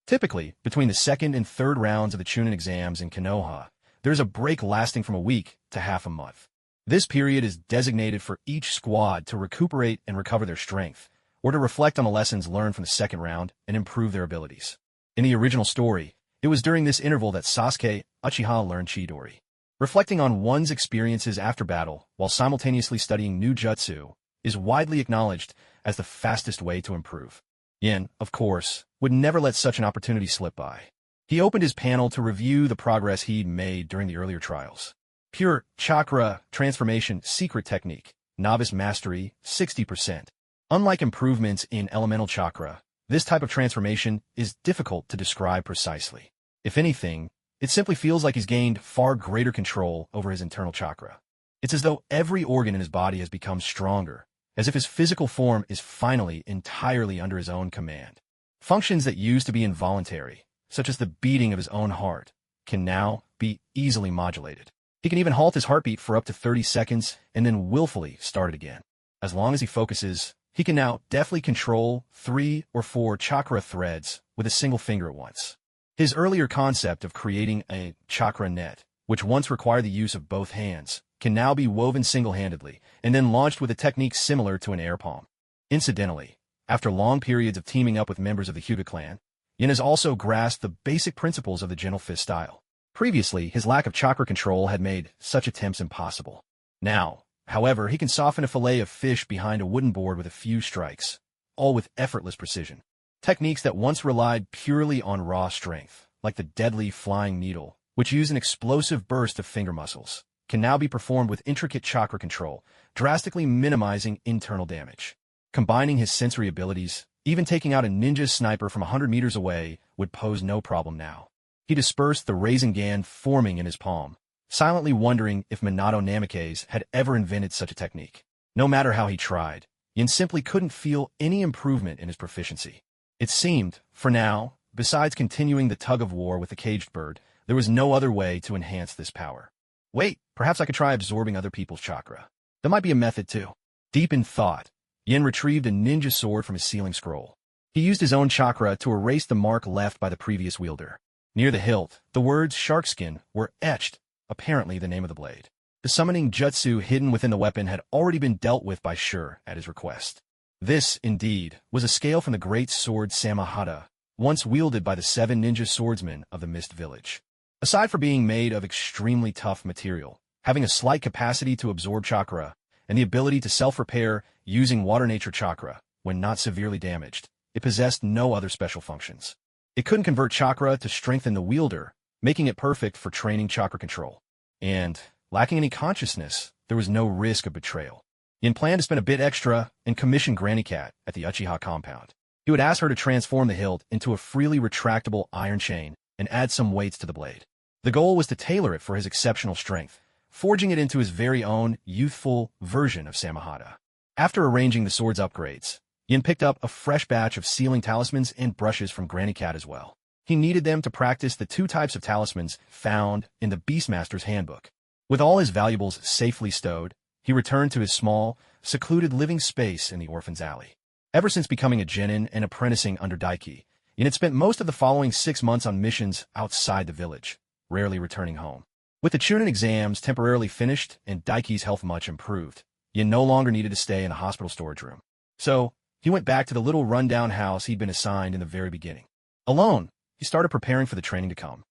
Typically, between the second and third rounds of the Chunin exams in Konoha, there is a break lasting from a week to half a month. This period is designated for each squad to recuperate and recover their strength, or to reflect on the lessons learned from the second round and improve their abilities. In the original story, it was during this interval that Sasuke Uchiha learned Chidori. Reflecting on one's experiences after battle while simultaneously studying new jutsu is widely acknowledged as the fastest way to improve. Yin, of course, would never let such an opportunity slip by. He opened his panel to review the progress he'd made during the earlier trials. Pure Chakra transformation secret technique, novice mastery, 60%. Unlike improvements in elemental chakra, this type of transformation is difficult to describe precisely. If anything, it simply feels like he's gained far greater control over his internal chakra. It's as though every organ in his body has become stronger, as if his physical form is finally entirely under his own command. Functions that used to be involuntary, such as the beating of his own heart, can now be easily modulated. He can even halt his heartbeat for up to 30 seconds and then willfully start it again. As long as he focuses, he can now deftly control 3 or 4 chakra threads with a single finger at once. His earlier concept of creating a chakra net, which once required the use of both hands, can now be woven single-handedly and then launched with a technique similar to an air palm. Incidentally, after long periods of teaming up with members of the Hokage clan, Yin has also grasped the basic principles of the gentle fist style. Previously, his lack of chakra control had made such attempts impossible. Now, however, he can soften a fillet of fish behind a wooden board with a few strikes, all with effortless precision. Techniques that once relied purely on raw strength, like the deadly flying needle, which used an explosive burst of finger muscles, can now be performed with intricate chakra control, drastically minimizing internal damage. Combining his sensory abilities, even taking out a ninja sniper from 100 meters away would pose no problem now. He dispersed the Rasengan forming in his palm, silently wondering if Minato Namikaze had ever invented such a technique. No matter how he tried, Yin simply couldn't feel any improvement in his proficiency. It seemed, for now, besides continuing the tug-of-war with the caged bird, there was no other way to enhance this power. Wait, perhaps I could try absorbing other people's chakra. That might be a method too. Deep in thought, Yin retrieved a ninja sword from his sealing scroll. He used his own chakra to erase the mark left by the previous wielder. Near the hilt, the words sharkskin were etched, apparently the name of the blade. The summoning jutsu hidden within the weapon had already been dealt with by Sure at his request. This, indeed, was a scale from the great sword Samahata, once wielded by the 7 ninja swordsmen of the Mist Village. Aside from being made of extremely tough material, having a slight capacity to absorb chakra, and the ability to self-repair using water nature chakra when not severely damaged, it possessed no other special functions. It couldn't convert chakra to strengthen the wielder, making it perfect for training chakra control. And, lacking any consciousness, there was no risk of betrayal. Yin planned to spend a bit extra and commission Granny Cat at the Uchiha compound. He would ask her to transform the hilt into a freely retractable iron chain and add some weights to the blade. The goal was to tailor it for his exceptional strength, forging it into his very own youthful version of Samahata. After arranging the sword's upgrades, Yin picked up a fresh batch of sealing talismans and brushes from Granny Cat as well. He needed them to practice the 2 types of talismans found in the Beastmaster's handbook. With all his valuables safely stowed, he returned to his small, secluded living space in the orphan's alley. Ever since becoming a genin and apprenticing under Daiki, Yin had spent most of the following 6 months on missions outside the village, rarely returning home. With the Chunin exams temporarily finished and Daiki's health much improved, Yin no longer needed to stay in a hospital storage room. So, he went back to the little rundown house he'd been assigned in the very beginning. Alone, he started preparing for the training to come.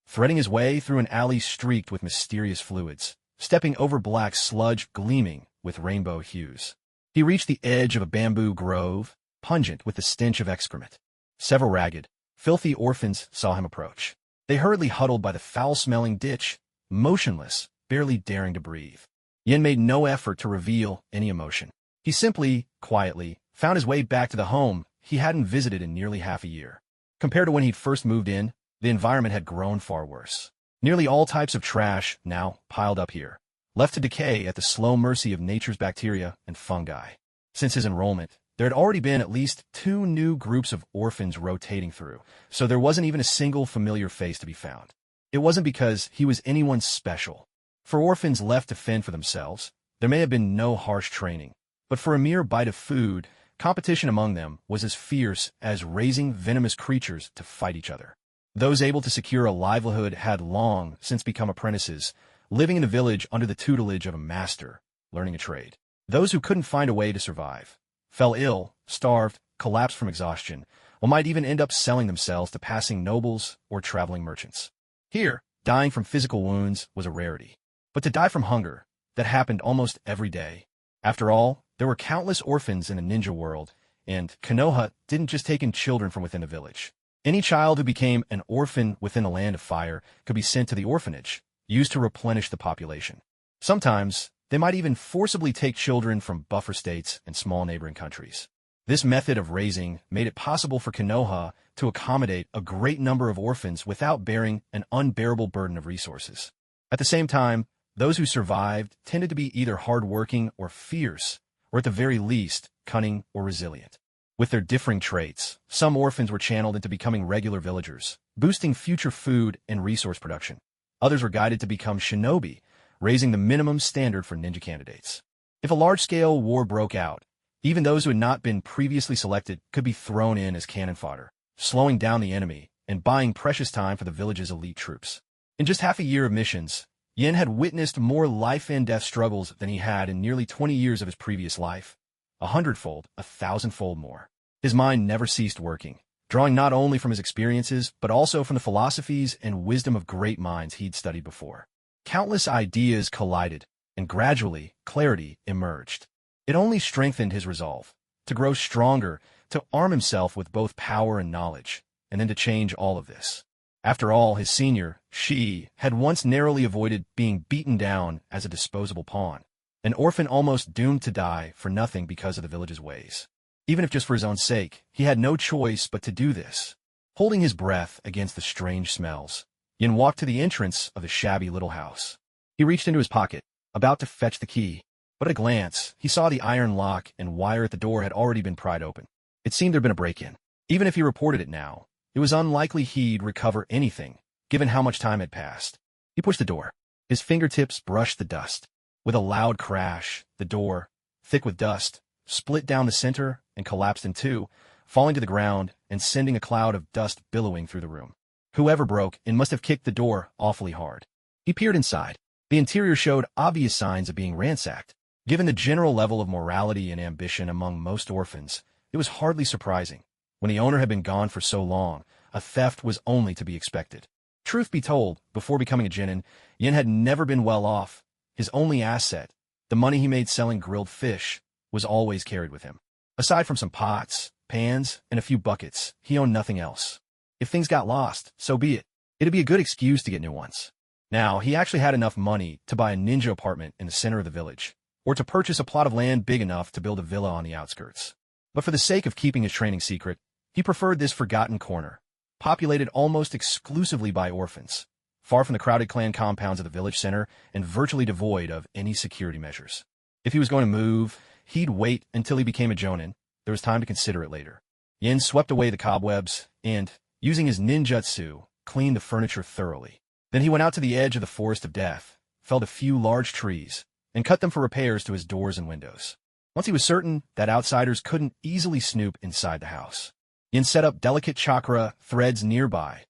Threading his way through an alley streaked with mysterious fluids, stepping over black sludge gleaming with rainbow hues. He reached the edge of a bamboo grove, pungent with the stench of excrement. Several ragged, filthy orphans saw him approach. They hurriedly huddled by the foul-smelling ditch, motionless, barely daring to breathe. Yin made no effort to reveal any emotion. He simply, quietly, found his way back to the home he hadn't visited in nearly half a year. Compared to when he'd first moved in, the environment had grown far worse. Nearly all types of trash now piled up here, left to decay at the slow mercy of nature's bacteria and fungi. Since his enrollment, there had already been at least 2 new groups of orphans rotating through, so there wasn't even a single familiar face to be found. It wasn't because he was anyone special. For orphans left to fend for themselves, there may have been no harsh training, but for a mere bite of food, competition among them was as fierce as raising venomous creatures to fight each other. Those able to secure a livelihood had long since become apprentices, living in the village under the tutelage of a master, learning a trade. Those who couldn't find a way to survive fell ill, starved, collapsed from exhaustion, or might even end up selling themselves to passing nobles or traveling merchants. Here, dying from physical wounds was a rarity. But to die from hunger, that happened almost every day. After all, there were countless orphans in the ninja world, and Konoha didn't just take in children from within the village. Any child who became an orphan within the land of fire could be sent to the orphanage, used to replenish the population. Sometimes, they might even forcibly take children from buffer states and small neighboring countries. This method of raising made it possible for Konoha to accommodate a great number of orphans without bearing an unbearable burden of resources. At the same time, those who survived tended to be either hardworking or fierce, or at the very least, cunning or resilient. With their differing traits, some orphans were channeled into becoming regular villagers, boosting future food and resource production. Others were guided to become shinobi, raising the minimum standard for ninja candidates. If a large-scale war broke out, even those who had not been previously selected could be thrown in as cannon fodder, slowing down the enemy and buying precious time for the village's elite troops. In just half a year of missions, Yin had witnessed more life-and-death struggles than he had in nearly 20 years of his previous life. 100-fold, 1,000-fold more. His mind never ceased working, drawing not only from his experiences, but also from the philosophies and wisdom of great minds he'd studied before. Countless ideas collided, and gradually, clarity emerged. It only strengthened his resolve, to grow stronger, to arm himself with both power and knowledge, and then to change all of this. After all, his senior, Shi, had once narrowly avoided being beaten down as a disposable pawn, an orphan almost doomed to die for nothing because of the village's ways. Even if just for his own sake, he had no choice but to do this. Holding his breath against the strange smells, Yin walked to the entrance of the shabby little house. He reached into his pocket, about to fetch the key, but at a glance, he saw the iron lock and wire at the door had already been pried open. It seemed there'd been a break-in. Even if he reported it now, it was unlikely he'd recover anything, given how much time had passed. He pushed the door. His fingertips brushed the dust. With a loud crash, the door, thick with dust, split down the center and collapsed in two, falling to the ground and sending a cloud of dust billowing through the room. Whoever broke in must have kicked the door awfully hard. He peered inside. The interior showed obvious signs of being ransacked. Given the general level of morality and ambition among most orphans, it was hardly surprising. When the owner had been gone for so long, a theft was only to be expected. Truth be told, before becoming a genin, Yin had never been well off. His only asset, the money he made selling grilled fish, was always carried with him. Aside from some pots, pans, and a few buckets, he owned nothing else. If things got lost, so be it. It'd be a good excuse to get new ones. Now, he actually had enough money to buy a ninja apartment in the center of the village, or to purchase a plot of land big enough to build a villa on the outskirts. But for the sake of keeping his training secret, he preferred this forgotten corner, populated almost exclusively by orphans, far from the crowded clan compounds of the village center and virtually devoid of any security measures. If he was going to move, he'd wait until he became a jonin. There was time to consider it later. Yin swept away the cobwebs and, using his ninjutsu, cleaned the furniture thoroughly. Then he went out to the edge of the forest of death, felled a few large trees, and cut them for repairs to his doors and windows. Once he was certain that outsiders couldn't easily snoop inside the house, Yin set up delicate chakra threads nearby,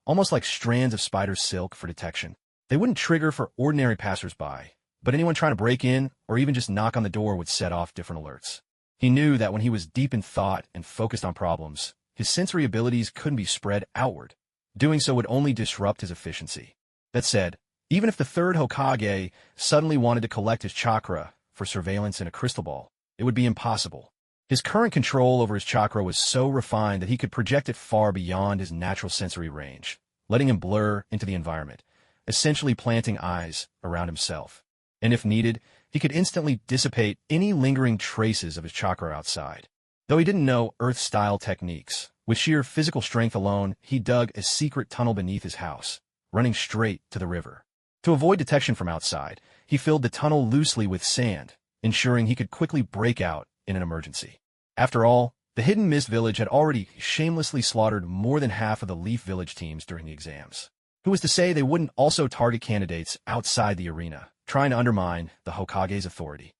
almost like strands of spider silk for detection. They wouldn't trigger for ordinary passersby, but anyone trying to break in or even just knock on the door would set off different alerts. He knew that when he was deep in thought and focused on problems, his sensory abilities couldn't be spread outward. Doing so would only disrupt his efficiency. That said, even if the third Hokage suddenly wanted to collect his chakra for surveillance in a crystal ball, it would be impossible. His current control over his chakra was so refined that he could project it far beyond his natural sensory range, letting him blur into the environment, essentially planting eyes around himself. And if needed, he could instantly dissipate any lingering traces of his chakra outside. Though he didn't know Earth-style techniques, with sheer physical strength alone, he dug a secret tunnel beneath his house, running straight to the river. To avoid detection from outside, he filled the tunnel loosely with sand, ensuring he could quickly break out in an emergency. After all, the Hidden Mist Village had already shamelessly slaughtered more than half of the Leaf Village teams during the exams. Who was to say they wouldn't also target candidates outside the arena, trying to undermine the Hokage's authority?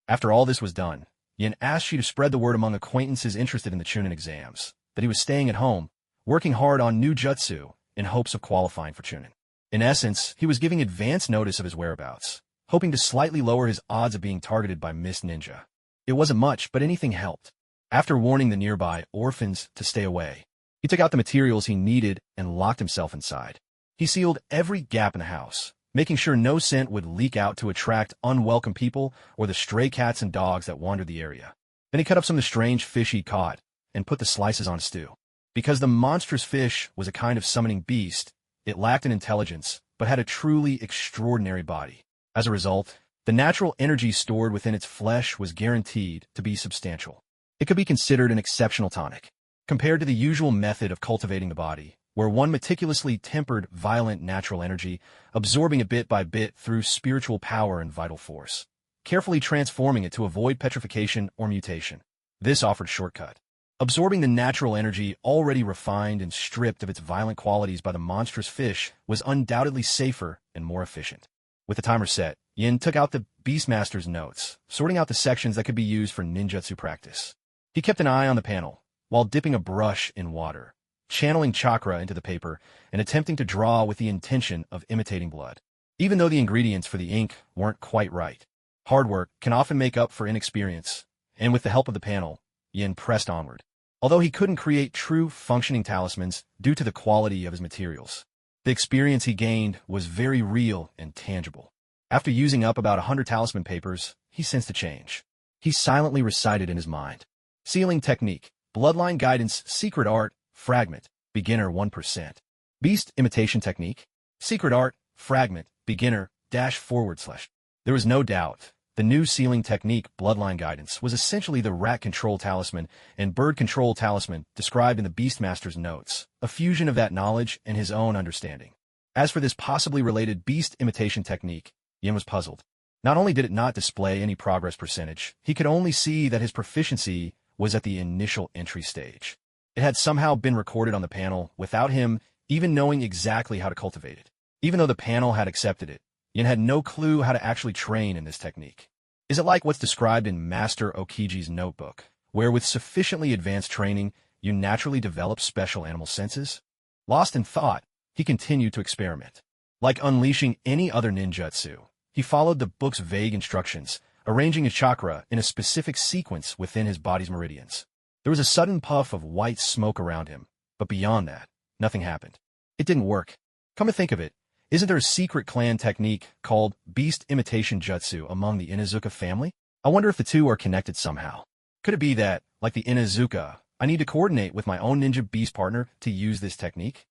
After all this was done, Yin asked she to spread the word among acquaintances interested in the Chunin exams, that he was staying at home, working hard on new Jutsu, in hopes of qualifying for Chunin. In essence, he was giving advance notice of his whereabouts, hoping to slightly lower his odds of being targeted by Mist Ninja. It wasn't much, but anything helped. After warning the nearby orphans to stay away, he took out the materials he needed and locked himself inside. He sealed every gap in the house, making sure no scent would leak out to attract unwelcome people or the stray cats and dogs that wandered the area. Then he cut up some of the strange fish he caught and put the slices on stew. Because the monstrous fish was a kind of summoning beast, it lacked an intelligence, but had a truly extraordinary body. As a result, the natural energy stored within its flesh was guaranteed to be substantial. It could be considered an exceptional tonic, compared to the usual method of cultivating the body, where one meticulously tempered violent natural energy, absorbing it bit by bit through spiritual power and vital force, carefully transforming it to avoid petrification or mutation. This offered shortcut. Absorbing the natural energy already refined and stripped of its violent qualities by the monstrous fish was undoubtedly safer and more efficient. With the timer set, Yin took out the Beastmaster's notes, sorting out the sections that could be used for ninjutsu practice. He kept an eye on the panel, while dipping a brush in water, channeling chakra into the paper, and attempting to draw with the intention of imitating blood. Even though the ingredients for the ink weren't quite right, hard work can often make up for inexperience, and with the help of the panel, Yin pressed onward. Although he couldn't create true functioning talismans due to the quality of his materials, the experience he gained was very real and tangible. After using up about 100 talisman papers, he sensed a change. He silently recited in his mind. Sealing technique, bloodline guidance, secret art, fragment, beginner 1%. Beast imitation technique, secret art, fragment, beginner, --. There was no doubt. The new sealing technique, bloodline guidance, was essentially the rat control talisman and bird control talisman described in the Beastmaster's notes, a fusion of that knowledge and his own understanding. As for this possibly related beast imitation technique, Yin was puzzled. Not only did it not display any progress percentage, he could only see that his proficiency was at the initial entry stage. It had somehow been recorded on the panel without him even knowing exactly how to cultivate it. Even though the panel had accepted it, Yin had no clue how to actually train in this technique. Is it like what's described in Master Okiji's notebook, where with sufficiently advanced training, you naturally develop special animal senses? Lost in thought, he continued to experiment. Like unleashing any other ninjutsu, he followed the book's vague instructions, arranging his chakra in a specific sequence within his body's meridians. There was a sudden puff of white smoke around him, but beyond that, nothing happened. It didn't work. Come to think of it, isn't there a secret clan technique called beast imitation jutsu among the Inuzuka family? I wonder if the two are connected somehow. Could it be that, like the Inuzuka, I need to coordinate with my own ninja beast partner to use this technique?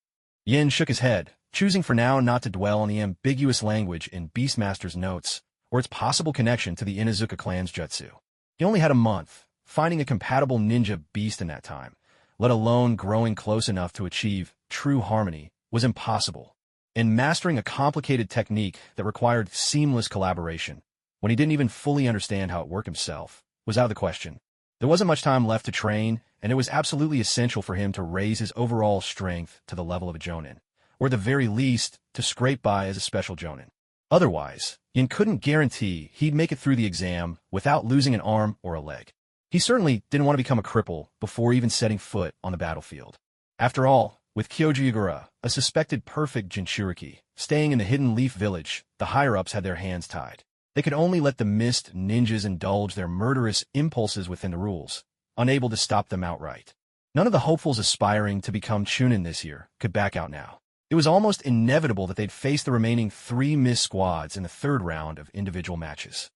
Yin shook his head, choosing for now not to dwell on the ambiguous language in Beastmaster's notes or its possible connection to the Inuzuka clan's jutsu. He only had a month. Finding a compatible ninja beast in that time, let alone growing close enough to achieve true harmony, was impossible. And mastering a complicated technique that required seamless collaboration, when he didn't even fully understand how it worked himself, was out of the question. There wasn't much time left to train, and it was absolutely essential for him to raise his overall strength to the level of a jonin, or at the very least, to scrape by as a special jonin. Otherwise, Yin couldn't guarantee he'd make it through the exam without losing an arm or a leg. He certainly didn't want to become a cripple before even setting foot on the battlefield. After all, with Kyoji Yagura, a suspected perfect Jinchuriki, staying in the Hidden Leaf Village, the higher-ups had their hands tied. They could only let the mist ninjas indulge their murderous impulses within the rules, unable to stop them outright. None of the hopefuls aspiring to become Chunin this year could back out now. It was almost inevitable that they'd face the remaining 3 mist squads in the third round of individual matches.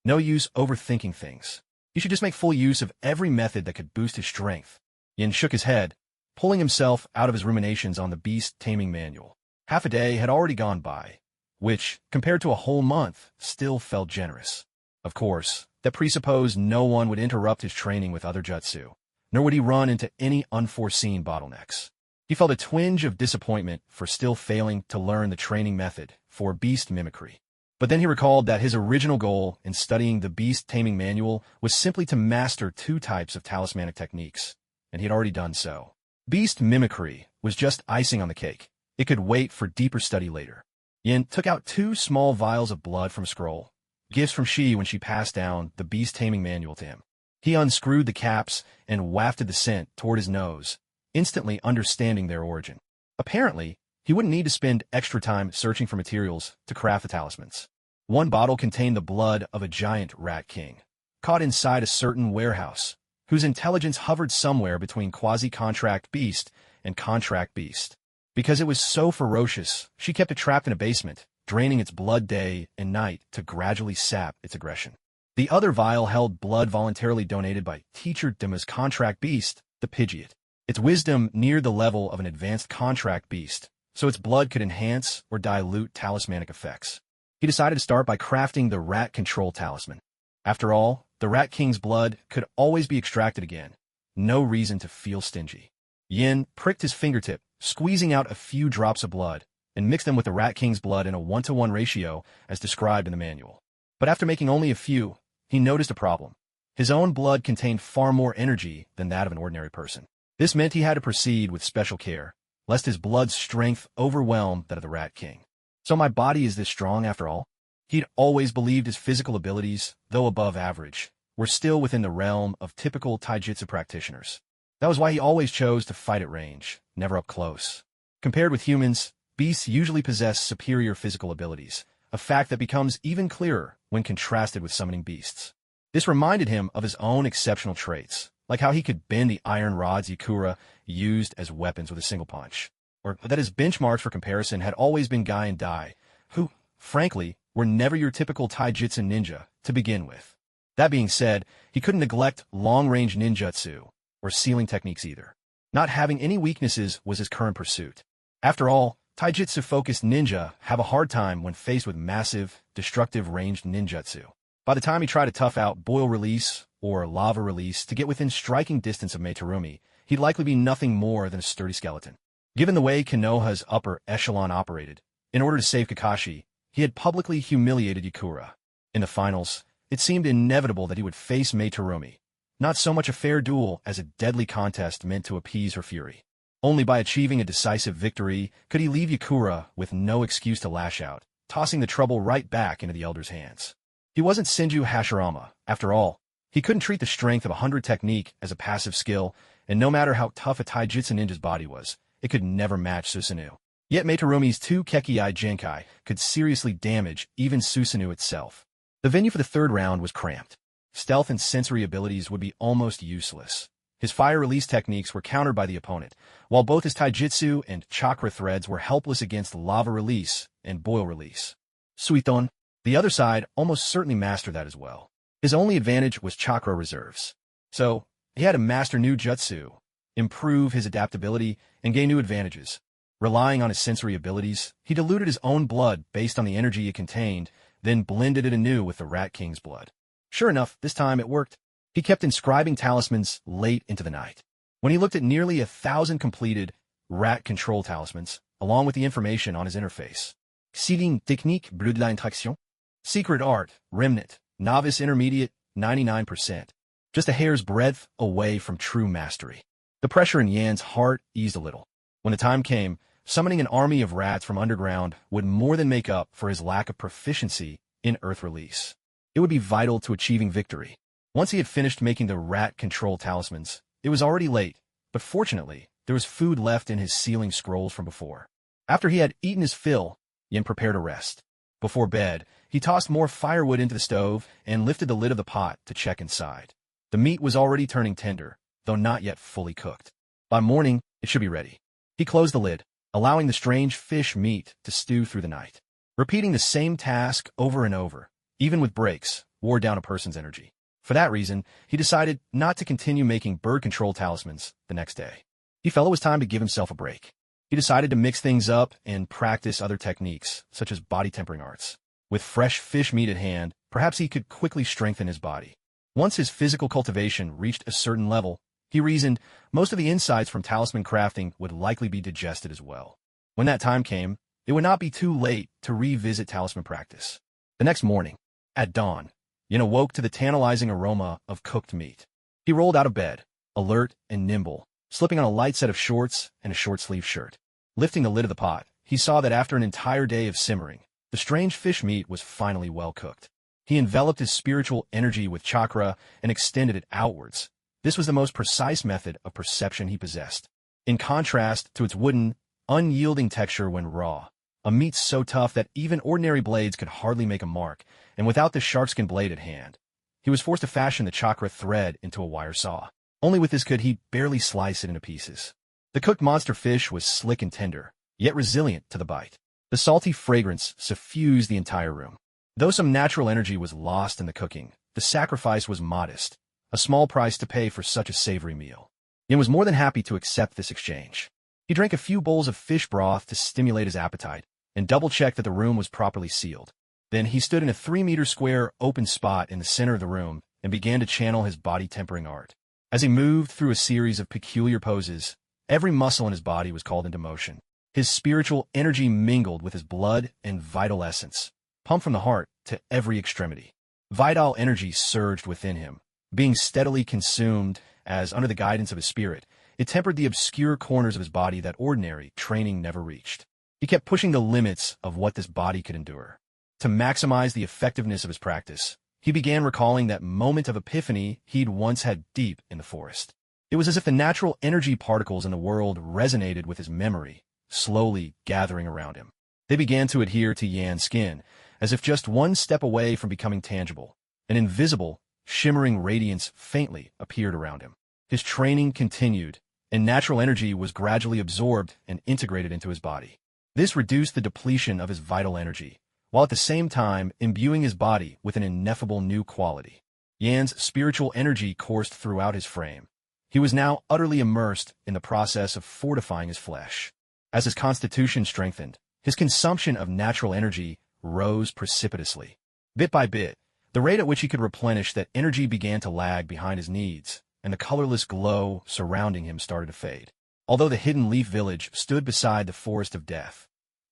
No use overthinking things. He should just make full use of every method that could boost his strength. Yin shook his head, pulling himself out of his ruminations on the beast taming manual. Half a day had already gone by, which, compared to a whole month, still felt generous. Of course, that presupposed no one would interrupt his training with other jutsu, nor would he run into any unforeseen bottlenecks. He felt a twinge of disappointment for still failing to learn the training method for beast mimicry. But then he recalled that his original goal in studying the beast taming manual was simply to master 2 types of talismanic techniques, and he had already done so. Beast mimicry was just icing on the cake. It could wait for deeper study later. Yin took out 2 small vials of blood from a scroll, gifts from Shi when she passed down the beast taming manual to him. He unscrewed the caps and wafted the scent toward his nose, instantly understanding their origin. Apparently, he wouldn't need to spend extra time searching for materials to craft the talismans. One bottle contained the blood of a giant rat king, caught inside a certain warehouse, whose intelligence hovered somewhere between quasi-contract beast and contract beast. Because it was so ferocious, she kept it trapped in a basement, draining its blood day and night to gradually sap its aggression. The other vial held blood voluntarily donated by Teacher Dima's contract beast, the Pidgeot. Its wisdom neared the level of an advanced contract beast, so its blood could enhance or dilute talismanic effects. He decided to start by crafting the rat control talisman. After all, the Rat King's blood could always be extracted again. No reason to feel stingy. Yin pricked his fingertip, squeezing out a few drops of blood, and mixed them with the Rat King's blood in a 1-to-1 ratio as described in the manual. But after making only a few, he noticed a problem. His own blood contained far more energy than that of an ordinary person. This meant he had to proceed with special care, lest his blood's strength overwhelm that of the Rat King. So my body is this strong after all? He'd always believed his physical abilities, though above average, were still within the realm of typical taijutsu practitioners. That was why he always chose to fight at range, never up close. Compared with humans, beasts usually possess superior physical abilities, a fact that becomes even clearer when contrasted with summoning beasts. This reminded him of his own exceptional traits, like how he could bend the iron rods Yakura used as weapons with a single punch, or that his benchmarks for comparison had always been Guy and Dai, who, frankly, were never your typical taijutsu ninja to begin with. That being said, he couldn't neglect long-range ninjutsu, or sealing techniques either. Not having any weaknesses was his current pursuit. After all, taijutsu-focused ninja have a hard time when faced with massive, destructive ranged ninjutsu. By the time he tried to tough out boil release or lava release to get within striking distance of Meiterumi, he'd likely be nothing more than a sturdy skeleton. Given the way Konoha's upper echelon operated, in order to save Kakashi, he had publicly humiliated Yakura. In the finals, it seemed inevitable that he would face Meiterumi. Not so much a fair duel as a deadly contest meant to appease her fury. Only by achieving a decisive victory could he leave Yakura with no excuse to lash out, tossing the trouble right back into the elder's hands. He wasn't Senju Hashirama, after all. He couldn't treat the strength of 100 technique as a passive skill, and no matter how tough a taijutsu ninja's body was, it could never match Susanoo. Yet Meiterumi's 2 Kekii Genkai could seriously damage even Susanoo itself. The venue for the 3rd round was cramped. Stealth and sensory abilities would be almost useless. His fire release techniques were countered by the opponent, while both his taijutsu and chakra threads were helpless against lava release and boil release. Suiton, the other side, almost certainly mastered that as well. His only advantage was chakra reserves. So, he had to master new jutsu, improve his adaptability, and gain new advantages. Relying on his sensory abilities, he diluted his own blood based on the energy it contained, then blended it anew with the Rat King's blood. Sure enough, this time it worked. He kept inscribing talismans late into the night. When he looked at nearly 1,000 completed rat control talismans, along with the information on his interface. Seeding technique brut de l'interaction. Secret art, remnant, novice intermediate, 99%. Just a hair's breadth away from true mastery. The pressure in Yan's heart eased a little. When the time came, summoning an army of rats from underground would more than make up for his lack of proficiency in earth release. It would be vital to achieving victory. Once he had finished making the rat control talismans, it was already late, but fortunately, there was food left in his sealing scrolls from before. After he had eaten his fill, Yin prepared to rest. Before bed, he tossed more firewood into the stove and lifted the lid of the pot to check inside. The meat was already turning tender, though not yet fully cooked. By morning, it should be ready. He closed the lid, allowing the strange fish meat to stew through the night. Repeating the same task over and over, even with breaks, wore down a person's energy. For that reason, he decided not to continue making bird control talismans the next day. He felt it was time to give himself a break. He decided to mix things up and practice other techniques, such as body tempering arts. With fresh fish meat at hand, perhaps he could quickly strengthen his body. Once his physical cultivation reached a certain level, he reasoned most of the insights from talisman crafting would likely be digested as well. When that time came, it would not be too late to revisit talisman practice. The next morning, at dawn, Yin awoke to the tantalizing aroma of cooked meat. He rolled out of bed, alert and nimble, slipping on a light set of shorts and a short-sleeved shirt. Lifting the lid of the pot, he saw that after an entire day of simmering, the strange fish meat was finally well cooked. He enveloped his spiritual energy with chakra and extended it outwards. This was the most precise method of perception he possessed. In contrast to its wooden, unyielding texture when raw, a meat so tough that even ordinary blades could hardly make a mark, and without the sharkskin blade at hand, he was forced to fashion the chakra thread into a wire saw. Only with this could he barely slice it into pieces. The cooked monster fish was slick and tender, yet resilient to the bite. The salty fragrance suffused the entire room. Though some natural energy was lost in the cooking, the sacrifice was modest, a small price to pay for such a savory meal. Yin was more than happy to accept this exchange. He drank a few bowls of fish broth to stimulate his appetite, and double-checked that the room was properly sealed. Then he stood in a 3-meter square open spot in the center of the room and began to channel his body-tempering art. As he moved through a series of peculiar poses, every muscle in his body was called into motion. His spiritual energy mingled with his blood and vital essence, pumped from the heart to every extremity. Vital energy surged within him, being steadily consumed as, under the guidance of his spirit, it tempered the obscure corners of his body that ordinary training never reached. He kept pushing the limits of what this body could endure. To maximize the effectiveness of his practice, he began recalling that moment of epiphany he'd once had deep in the forest. It was as if the natural energy particles in the world resonated with his memory, slowly gathering around him. They began to adhere to Yan's skin, as if just one step away from becoming tangible. An invisible, shimmering radiance faintly appeared around him. His training continued, and natural energy was gradually absorbed and integrated into his body. This reduced the depletion of his vital energy, while at the same time imbuing his body with an ineffable new quality. Yan's spiritual energy coursed throughout his frame. He was now utterly immersed in the process of fortifying his flesh. As his constitution strengthened, his consumption of natural energy rose precipitously. Bit by bit, the rate at which he could replenish that energy began to lag behind his needs, and the colorless glow surrounding him started to fade. Although the hidden leaf village stood beside the forest of death,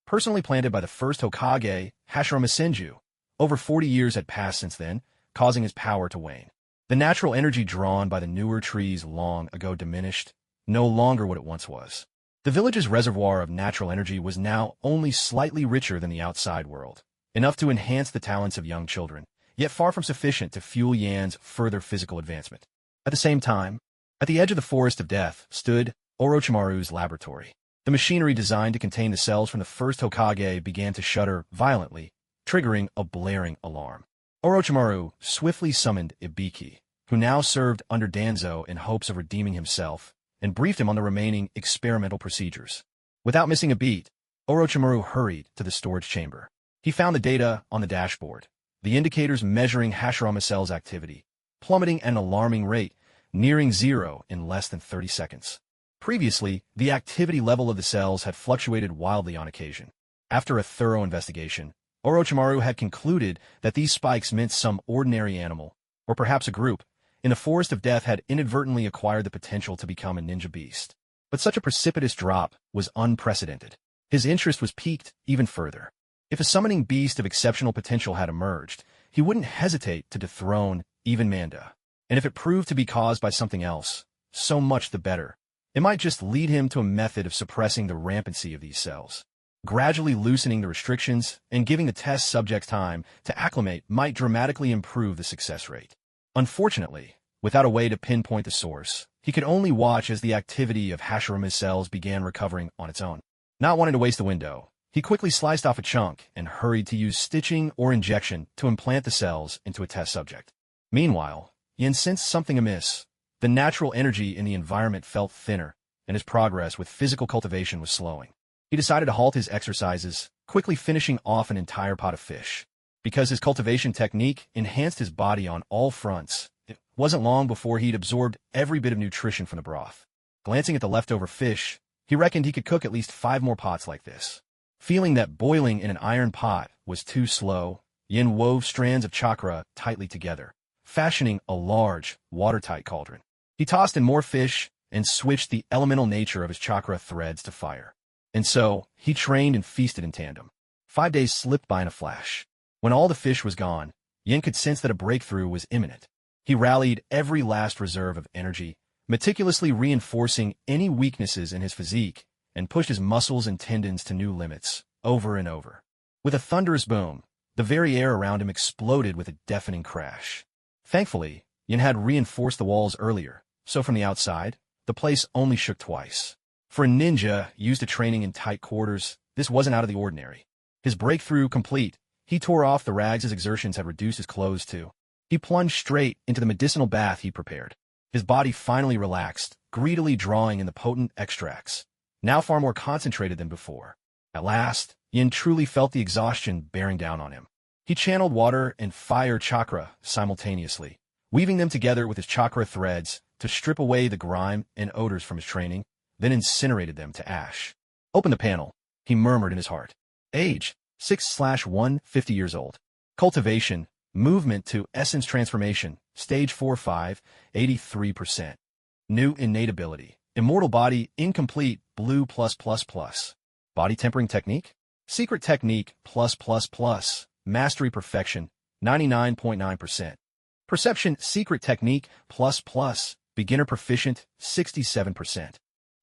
personally planted by the first Hokage, Hashirama Senju, over 40 years had passed since then, causing his power to wane. The natural energy drawn by the newer trees long ago diminished, no longer what it once was. The village's reservoir of natural energy was now only slightly richer than the outside world, enough to enhance the talents of young children, yet far from sufficient to fuel Yan's further physical advancement. At the same time, at the edge of the forest of death stood Orochimaru's laboratory. The machinery designed to contain the cells from the first Hokage began to shudder violently, triggering a blaring alarm. Orochimaru swiftly summoned Ibiki, who now served under Danzo in hopes of redeeming himself, and briefed him on the remaining experimental procedures. Without missing a beat, Orochimaru hurried to the storage chamber. He found the data on the dashboard, the indicators measuring Hashirama cells' activity, plummeting at an alarming rate, nearing zero in less than 30 seconds. Previously, the activity level of the cells had fluctuated wildly on occasion. After a thorough investigation, Orochimaru had concluded that these spikes meant some ordinary animal, or perhaps a group, in the forest of death had inadvertently acquired the potential to become a ninja beast. But such a precipitous drop was unprecedented. His interest was piqued even further. If a summoning beast of exceptional potential had emerged, he wouldn't hesitate to dethrone even Manda. And if it proved to be caused by something else, so much the better. It might just lead him to a method of suppressing the rampancy of these cells. Gradually loosening the restrictions and giving the test subjects time to acclimate might dramatically improve the success rate. Unfortunately, without a way to pinpoint the source, he could only watch as the activity of Hashirama's cells began recovering on its own. Not wanting to waste the window, he quickly sliced off a chunk and hurried to use stitching or injection to implant the cells into a test subject. Meanwhile, Yin sensed something amiss. The natural energy in the environment felt thinner, and his progress with physical cultivation was slowing. He decided to halt his exercises, quickly finishing off an entire pot of fish. Because his cultivation technique enhanced his body on all fronts, it wasn't long before he'd absorbed every bit of nutrition from the broth. Glancing at the leftover fish, he reckoned he could cook at least 5 more pots like this. Feeling that boiling in an iron pot was too slow, Yin wove strands of chakra tightly together, fashioning a large, watertight cauldron. He tossed in more fish and switched the elemental nature of his chakra threads to fire. And so, he trained and feasted in tandem. 5 days slipped by in a flash. When all the fish was gone, Yin could sense that a breakthrough was imminent. He rallied every last reserve of energy, meticulously reinforcing any weaknesses in his physique, and pushed his muscles and tendons to new limits, over and over. With a thunderous boom, the very air around him exploded with a deafening crash. Thankfully, Yin had reinforced the walls earlier, so from the outside, the place only shook twice. For a ninja used to training in tight quarters, this wasn't out of the ordinary. His breakthrough complete, he tore off the rags his exertions had reduced his clothes to. He plunged straight into the medicinal bath he prepared. His body finally relaxed, greedily drawing in the potent extracts, now far more concentrated than before. At last, Yin truly felt the exhaustion bearing down on him. He channeled water and fire chakra simultaneously, weaving them together with his chakra threads to strip away the grime and odors from his training, then incinerated them to ash. Open the panel, he murmured in his heart. Age, 6/1, 50 years old. Cultivation, movement to essence transformation, stage 4-5, 83%. New innate ability, immortal body, incomplete, blue+++. Body tempering technique? Secret technique, +++. Mastery perfection, 99.9%. Perception, secret technique, ++. Beginner proficient, 67%.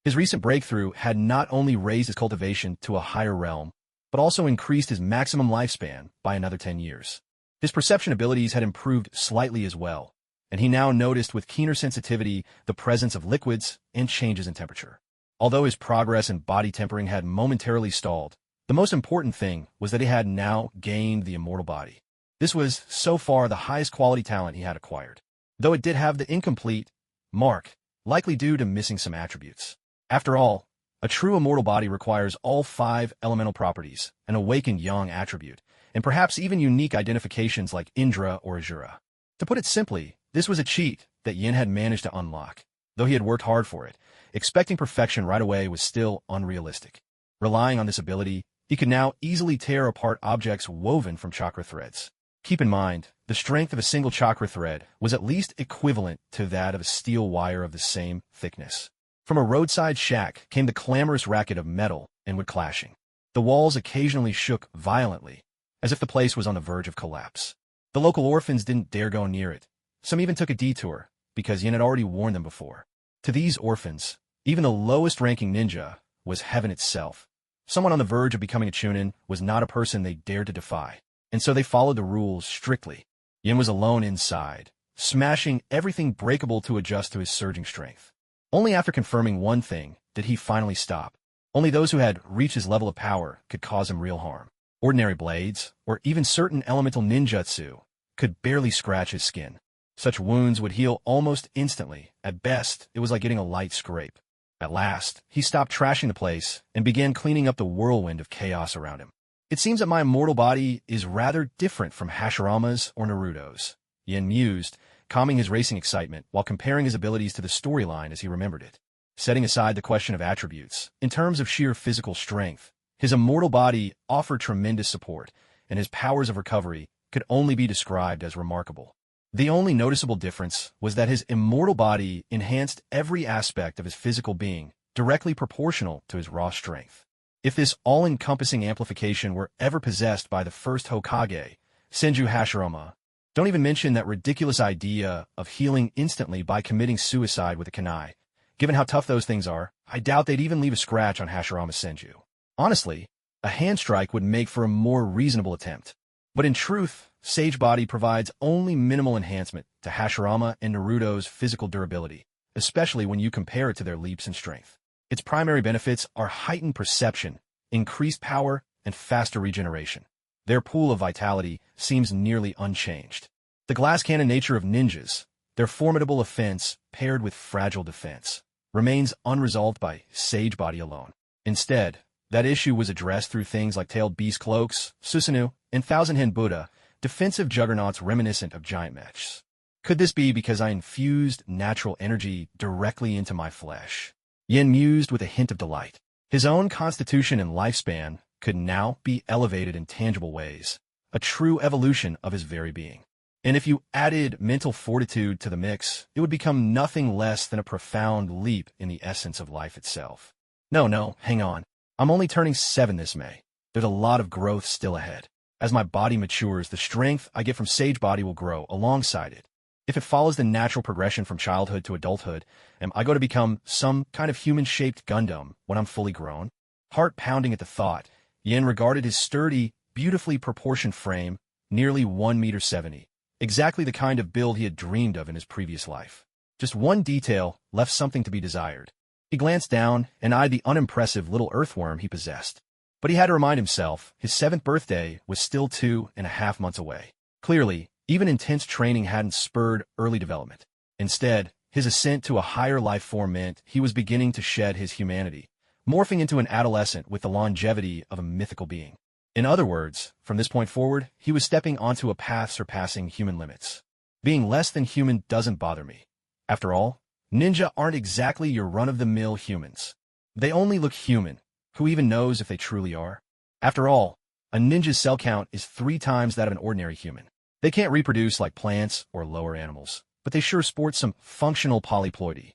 His recent breakthrough had not only raised his cultivation to a higher realm, but also increased his maximum lifespan by another 10 years. His perception abilities had improved slightly as well, and he now noticed with keener sensitivity the presence of liquids and changes in temperature. Although his progress in body tempering had momentarily stalled, the most important thing was that he had now gained the immortal body. This was, so far, the highest quality talent he had acquired, though it did have the incomplete mark, likely due to missing some attributes. After all, a true immortal body requires all 5 elemental properties, an awakened yang attribute, and perhaps even unique identifications like Indra or Azura. To put it simply, this was a cheat that Yin had managed to unlock. Though he had worked hard for it, expecting perfection right away was still unrealistic. Relying on this ability, he could now easily tear apart objects woven from chakra threads. Keep in mind, the strength of a single chakra thread was at least equivalent to that of a steel wire of the same thickness. From a roadside shack came the clamorous racket of metal and wood clashing. The walls occasionally shook violently, as if the place was on the verge of collapse. The local orphans didn't dare go near it. Some even took a detour, because Yin had already warned them before. To these orphans, even the lowest-ranking ninja was heaven itself. Someone on the verge of becoming a Chunin was not a person they dared to defy, and so they followed the rules strictly. Yin was alone inside, smashing everything breakable to adjust to his surging strength. Only after confirming one thing did he finally stop. Only those who had reached his level of power could cause him real harm. Ordinary blades, or even certain elemental ninjutsu, could barely scratch his skin. Such wounds would heal almost instantly. At best, it was like getting a light scrape. At last, he stopped trashing the place and began cleaning up the whirlwind of chaos around him. It seems that my immortal body is rather different from Hashirama's or Naruto's, Yin mused, calming his racing excitement while comparing his abilities to the storyline as he remembered it. Setting aside the question of attributes, in terms of sheer physical strength, his immortal body offered tremendous support, and his powers of recovery could only be described as remarkable. The only noticeable difference was that his immortal body enhanced every aspect of his physical being, directly proportional to his raw strength. If this all-encompassing amplification were ever possessed by the first Hokage, Senju Hashirama, don't even mention that ridiculous idea of healing instantly by committing suicide with a kunai. Given how tough those things are, I doubt they'd even leave a scratch on Hashirama's Senju. Honestly, a hand strike would make for a more reasonable attempt. But in truth, Sage Body provides only minimal enhancement to Hashirama and Naruto's physical durability, especially when you compare it to their leaps in strength. Its primary benefits are heightened perception, increased power, and faster regeneration. Their pool of vitality seems nearly unchanged. The glass cannon nature of ninjas, their formidable offense paired with fragile defense, remains unresolved by Sage Body alone. Instead, that issue was addressed through things like tailed beast cloaks, Susanoo, and thousand-hand Buddha, defensive juggernauts reminiscent of giant mechs. Could this be because I infused natural energy directly into my flesh? Yen mused with a hint of delight. His own constitution and lifespan could now be elevated in tangible ways, a true evolution of his very being. And if you added mental fortitude to the mix, it would become nothing less than a profound leap in the essence of life itself. No, hang on. I'm only turning 7 this May. There's a lot of growth still ahead. As my body matures, the strength I get from Sage Body will grow alongside it. If it follows the natural progression from childhood to adulthood, am I going to become some kind of human-shaped Gundam when I'm fully grown? Heart pounding at the thought, Yen regarded his sturdy, beautifully proportioned frame, nearly 1.70 meters, exactly the kind of build he had dreamed of in his previous life. Just one detail left something to be desired. He glanced down and eyed the unimpressive little earthworm he possessed. But he had to remind himself his 7th birthday was still 2.5 months away. Clearly, even intense training hadn't spurred early development. Instead, his ascent to a higher life form meant he was beginning to shed his humanity, morphing into an adolescent with the longevity of a mythical being. In other words, from this point forward, he was stepping onto a path surpassing human limits. Being less than human doesn't bother me. After all, ninja aren't exactly your run-of-the-mill humans. They only look human. Who even knows if they truly are? After all, a ninja's cell count is 3 times that of an ordinary human. They can't reproduce like plants or lower animals, but they sure sport some functional polyploidy.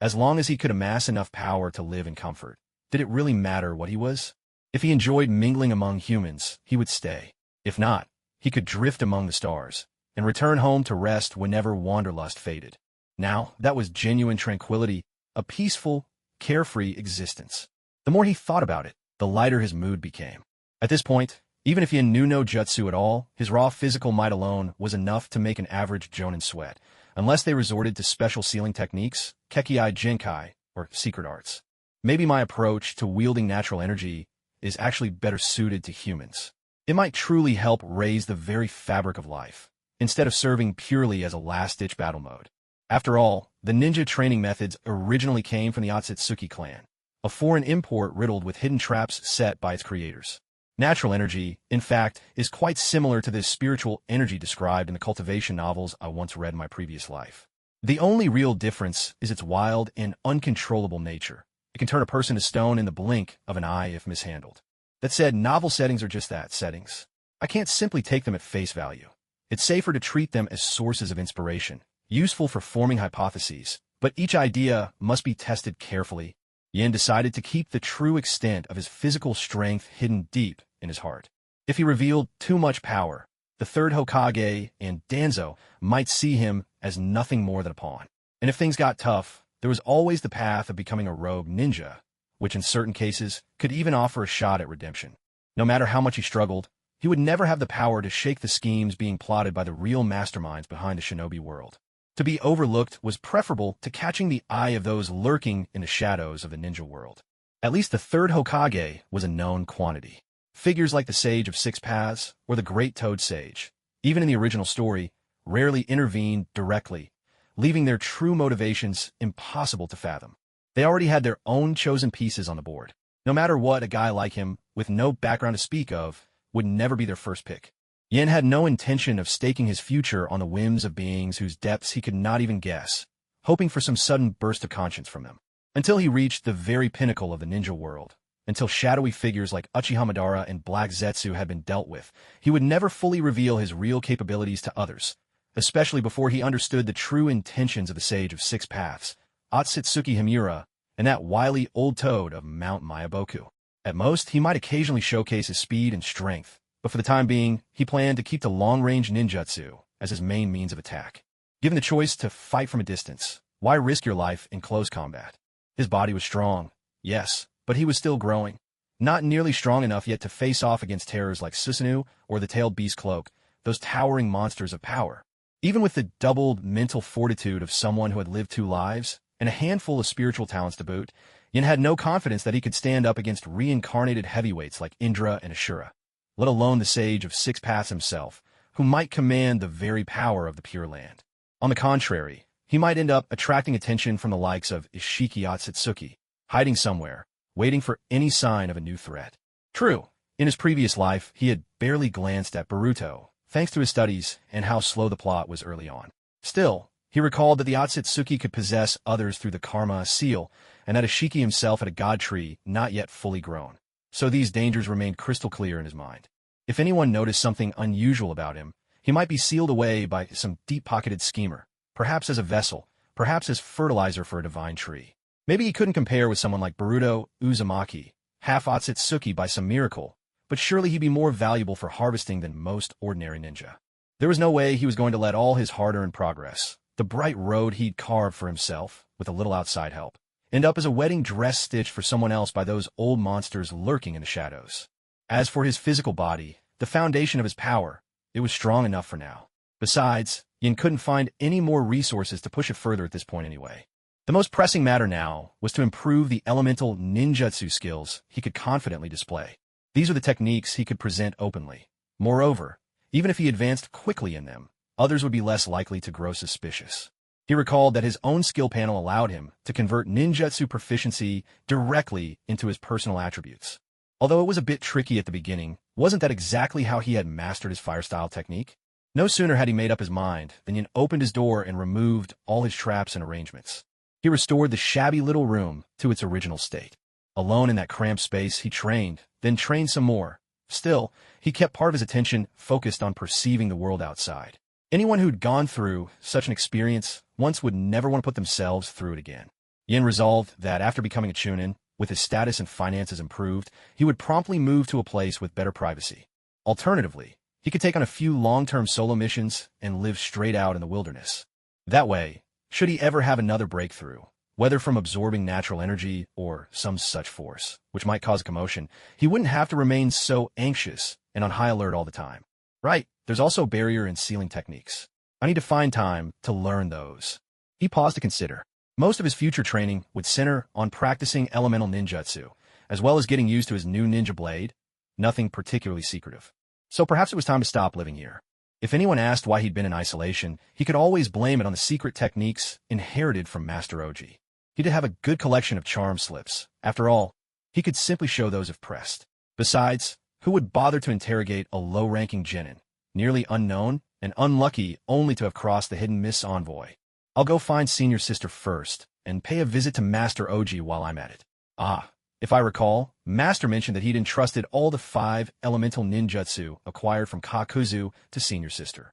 As long as he could amass enough power to live in comfort, did it really matter what he was? If he enjoyed mingling among humans, he would stay. If not, he could drift among the stars and return home to rest whenever wanderlust faded. Now, that was genuine tranquility, a peaceful, carefree existence. The more he thought about it, the lighter his mood became. At this point, even if he knew no jutsu at all, his raw physical might alone was enough to make an average jonin sweat, unless they resorted to special sealing techniques, kekiai jinkai, or secret arts. Maybe my approach to wielding natural energy is actually better suited to humans. It might truly help raise the very fabric of life, instead of serving purely as a last-ditch battle mode. After all, the ninja training methods originally came from the Otsutsuki clan, a foreign import riddled with hidden traps set by its creators. Natural energy, in fact, is quite similar to the spiritual energy described in the Cultivation novels I once read in my previous life. The only real difference is its wild and uncontrollable nature. It can turn a person to stone in the blink of an eye if mishandled. That said, novel settings are just that, settings. I can't simply take them at face value. It's safer to treat them as sources of inspiration, useful for forming hypotheses, but each idea must be tested carefully. Yen decided to keep the true extent of his physical strength hidden deep in his heart. If he revealed too much power, the 3rd Hokage and Danzo might see him as nothing more than a pawn. And if things got tough, there was always the path of becoming a rogue ninja, which in certain cases could even offer a shot at redemption. No matter how much he struggled, he would never have the power to shake the schemes being plotted by the real masterminds behind the shinobi world. To be overlooked was preferable to catching the eye of those lurking in the shadows of the ninja world. At least the 3rd Hokage was a known quantity. Figures like the Sage of 6 Paths or the Great Toad Sage, even in the original story, rarely intervened directly, leaving their true motivations impossible to fathom. They already had their own chosen pieces on the board. No matter what, a guy like him, with no background to speak of, would never be their first pick. Yen had no intention of staking his future on the whims of beings whose depths he could not even guess, hoping for some sudden burst of conscience from them. Until he reached the very pinnacle of the ninja world, until shadowy figures like Uchiha Madara and Black Zetsu had been dealt with, he would never fully reveal his real capabilities to others, especially before he understood the true intentions of the Sage of 6 Paths, Otsutsuki Himura, and that wily old toad of Mount Myaboku. At most, he might occasionally showcase his speed and strength, but for the time being, he planned to keep the long-range ninjutsu as his main means of attack. Given the choice to fight from a distance, why risk your life in close combat? His body was strong, yes, but he was still growing. Not nearly strong enough yet to face off against terrors like Susanoo or the Tailed Beast Cloak, those towering monsters of power. Even with the doubled mental fortitude of someone who had lived 2 lives, and a handful of spiritual talents to boot, Yen had no confidence that he could stand up against reincarnated heavyweights like Indra and Ashura, let alone the Sage of 6 Paths himself, who might command the very power of the Pure Land. On the contrary, he might end up attracting attention from the likes of Ishiki Otsutsuki, hiding somewhere, waiting for any sign of a new threat. True, in his previous life, he had barely glanced at Boruto, thanks to his studies and how slow the plot was early on. Still, he recalled that the Otsutsuki could possess others through the karma seal, and that Ashiki himself had a god tree not yet fully grown. So these dangers remained crystal clear in his mind. If anyone noticed something unusual about him, he might be sealed away by some deep-pocketed schemer, perhaps as a vessel, perhaps as fertilizer for a divine tree. Maybe he couldn't compare with someone like Boruto Uzumaki, half Otsutsuki by some miracle, but surely he'd be more valuable for harvesting than most ordinary ninja. There was no way he was going to let all his hard-earned progress, the bright road he'd carved for himself, with a little outside help, end up as a wedding dress stitched for someone else by those old monsters lurking in the shadows. As for his physical body, the foundation of his power, it was strong enough for now. Besides, Yin couldn't find any more resources to push it further at this point anyway. The most pressing matter now was to improve the elemental ninjutsu skills he could confidently display. These were the techniques he could present openly. Moreover, even if he advanced quickly in them, others would be less likely to grow suspicious. He recalled that his own skill panel allowed him to convert ninjutsu proficiency directly into his personal attributes. Although it was a bit tricky at the beginning, wasn't that exactly how he had mastered his fire style technique? No sooner had he made up his mind than Yin opened his door and removed all his traps and arrangements. He restored the shabby little room to its original state. Alone in that cramped space, he trained, then trained some more. Still, he kept part of his attention focused on perceiving the world outside. Anyone who'd gone through such an experience once would never want to put themselves through it again. Yin resolved that after becoming a Chunin, with his status and finances improved, he would promptly move to a place with better privacy. Alternatively, he could take on a few long-term solo missions and live straight out in the wilderness. That way, should he ever have another breakthrough, whether from absorbing natural energy or some such force, which might cause commotion, he wouldn't have to remain so anxious and on high alert all the time. Right, there's also barrier and ceiling techniques. I need to find time to learn those. He paused to consider. Most of his future training would center on practicing elemental ninjutsu, as well as getting used to his new ninja blade, nothing particularly secretive. So perhaps it was time to stop living here. If anyone asked why he'd been in isolation, he could always blame it on the secret techniques inherited from Master Oji. He did have a good collection of charm slips. After all, he could simply show those if pressed. Besides, who would bother to interrogate a low-ranking genin, nearly unknown and unlucky only to have crossed the hidden Miss Envoy? I'll go find Senior Sister first, and pay a visit to Master Oji while I'm at it. Ah, if I recall, Master mentioned that he'd entrusted all the 5 elemental ninjutsu acquired from Kakuzu to Senior Sister.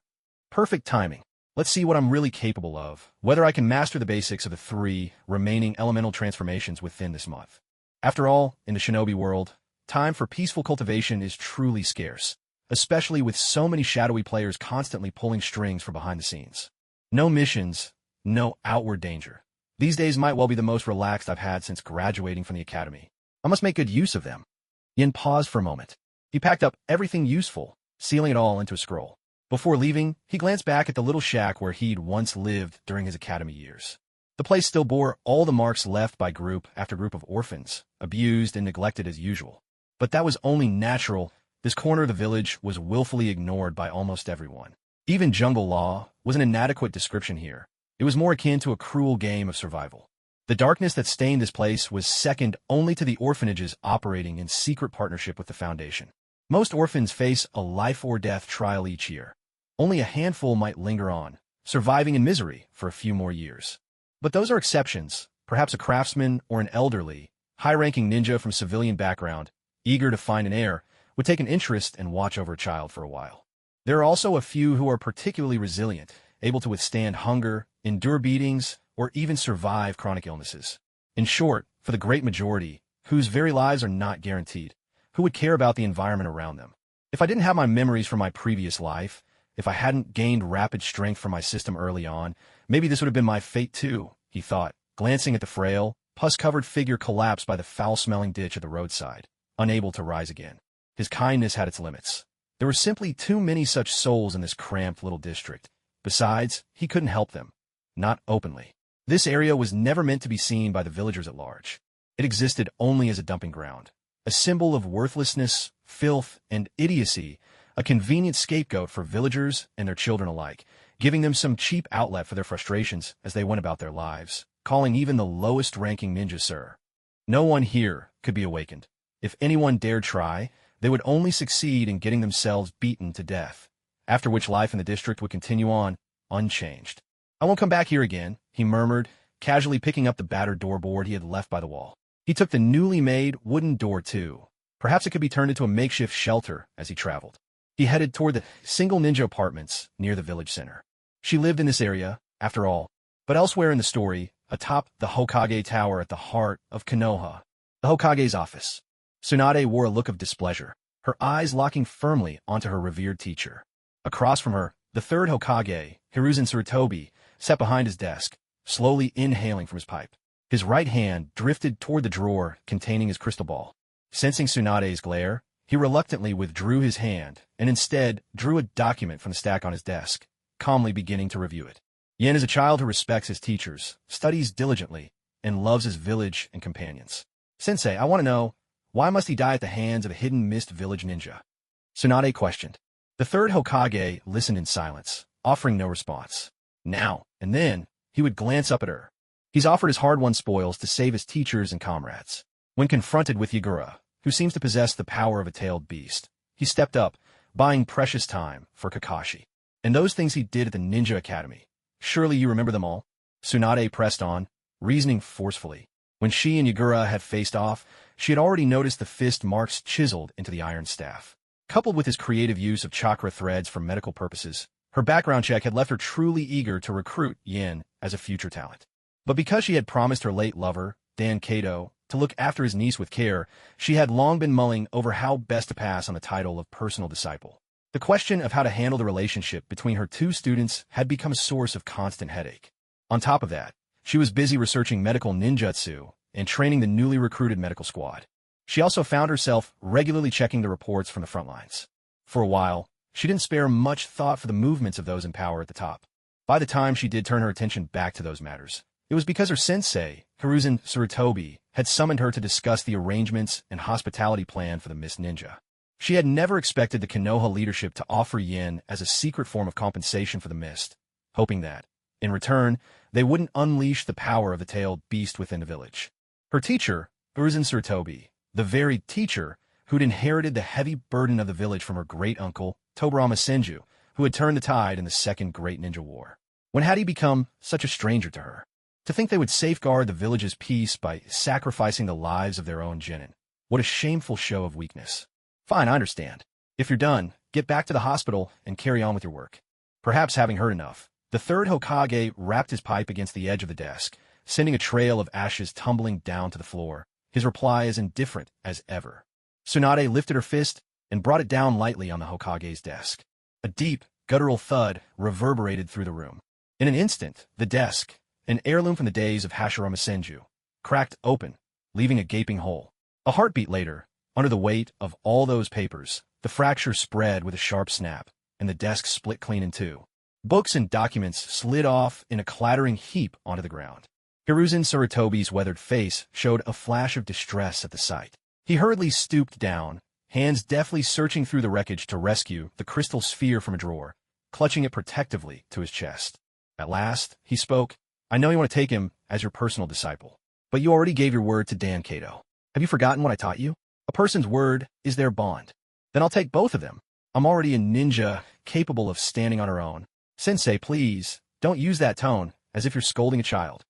Perfect timing. Let's see what I'm really capable of, whether I can master the basics of the 3 remaining elemental transformations within this month. After all, in the shinobi world, time for peaceful cultivation is truly scarce, especially with so many shadowy players constantly pulling strings from behind the scenes. No missions, no outward danger. These days might well be the most relaxed I've had since graduating from the academy. I must make good use of them. Yin paused for a moment. He packed up everything useful, sealing it all into a scroll. Before leaving, he glanced back at the little shack where he'd once lived during his academy years. The place still bore all the marks left by group after group of orphans, abused and neglected as usual. But that was only natural. This corner of the village was willfully ignored by almost everyone. Even jungle law was an inadequate description here. It was more akin to a cruel game of survival. The darkness that stained this place was second only to the orphanages operating in secret partnership with the Foundation. Most orphans face a life-or-death trial each year. Only a handful might linger on, surviving in misery for a few more years. But those are exceptions. Perhaps a craftsman or an elderly, high-ranking ninja from civilian background, eager to find an heir, would take an interest and watch over a child for a while. There are also a few who are particularly resilient, able to withstand hunger, endure beatings, or even survive chronic illnesses. In short, for the great majority, whose very lives are not guaranteed, who would care about the environment around them? If I didn't have my memories from my previous life, if I hadn't gained rapid strength from my system early on, maybe this would have been my fate too, he thought, glancing at the frail, pus-covered figure collapsed by the foul-smelling ditch at the roadside, unable to rise again. His kindness had its limits. There were simply too many such souls in this cramped little district. Besides, he couldn't help them. Not openly. This area was never meant to be seen by the villagers at large. It existed only as a dumping ground, a symbol of worthlessness, filth, and idiocy, a convenient scapegoat for villagers and their children alike, giving them some cheap outlet for their frustrations as they went about their lives, calling even the lowest-ranking ninja sir. No one here could be awakened. If anyone dared try, they would only succeed in getting themselves beaten to death, after which life in the district would continue on, unchanged. I won't come back here again, he murmured, casually picking up the battered doorboard he had left by the wall. He took the newly made wooden door too. Perhaps it could be turned into a makeshift shelter as he traveled. He headed toward the single ninja apartments near the village center. She lived in this area, after all, but elsewhere in the story, atop the Hokage tower at the heart of Konoha, the Hokage's office. Tsunade wore a look of displeasure, her eyes locking firmly onto her revered teacher. Across from her, the third Hokage, Hiruzen Sarutobi, sat behind his desk, slowly inhaling from his pipe. His right hand drifted toward the drawer containing his crystal ball. Sensing Tsunade's glare, he reluctantly withdrew his hand and instead drew a document from the stack on his desk, calmly beginning to review it. Yen is a child who respects his teachers, studies diligently, and loves his village and companions. Sensei, I want to know, why must he die at the hands of a hidden mist village ninja? Tsunade questioned. The third Hokage listened in silence, offering no response. Now and then, he would glance up at her. He's offered his hard-won spoils to save his teachers and comrades. When confronted with Yagura, who seems to possess the power of a tailed beast, he stepped up, buying precious time for Kakashi. And those things he did at the Ninja Academy. Surely you remember them all? Tsunade pressed on, reasoning forcefully. When she and Yagura had faced off, she had already noticed the fist marks chiseled into the iron staff. Coupled with his creative use of chakra threads for medical purposes, her background check had left her truly eager to recruit Yen as a future talent. But because she had promised her late lover, Dan Kato, to look after his niece with care, she had long been mulling over how best to pass on the title of personal disciple. The question of how to handle the relationship between her two students had become a source of constant headache. On top of that, she was busy researching medical ninjutsu and training the newly recruited medical squad. She also found herself regularly checking the reports from the front lines. For a while, she didn't spare much thought for the movements of those in power at the top. By the time she did turn her attention back to those matters, it was because her sensei, Hiruzen Sarutobi, had summoned her to discuss the arrangements and hospitality plan for the Mist Ninja. She had never expected the Konoha leadership to offer Yen as a secret form of compensation for the Mist, hoping that, in return, they wouldn't unleash the power of the tailed beast within the village. Her teacher, Hiruzen Sarutobi, the very teacher who'd inherited the heavy burden of the village from her great-uncle, Tobirama Senju, who had turned the tide in the Second Great Ninja War. When had he become such a stranger to her? To think they would safeguard the village's peace by sacrificing the lives of their own genin. What a shameful show of weakness. Fine, I understand. If you're done, get back to the hospital and carry on with your work. Perhaps having heard enough, the third Hokage rapped his pipe against the edge of the desk, sending a trail of ashes tumbling down to the floor, his reply as indifferent as ever. Tsunade lifted her fist and brought it down lightly on the Hokage's desk. A deep, guttural thud reverberated through the room. In an instant, the desk, an heirloom from the days of Hashirama Senju, cracked open, leaving a gaping hole. A heartbeat later, under the weight of all those papers, the fracture spread with a sharp snap, and the desk split clean in two. Books and documents slid off in a clattering heap onto the ground. Hiruzen Sarutobi's weathered face showed a flash of distress at the sight. He hurriedly stooped down, hands deftly searching through the wreckage to rescue the crystal sphere from a drawer, clutching it protectively to his chest. At last, he spoke. I know you want to take him as your personal disciple, but you already gave your word to Dan Kato. Have you forgotten what I taught you? A person's word is their bond. Then I'll take both of them. I'm already a ninja capable of standing on her own. Sensei, please, don't use that tone, as if you're scolding a child.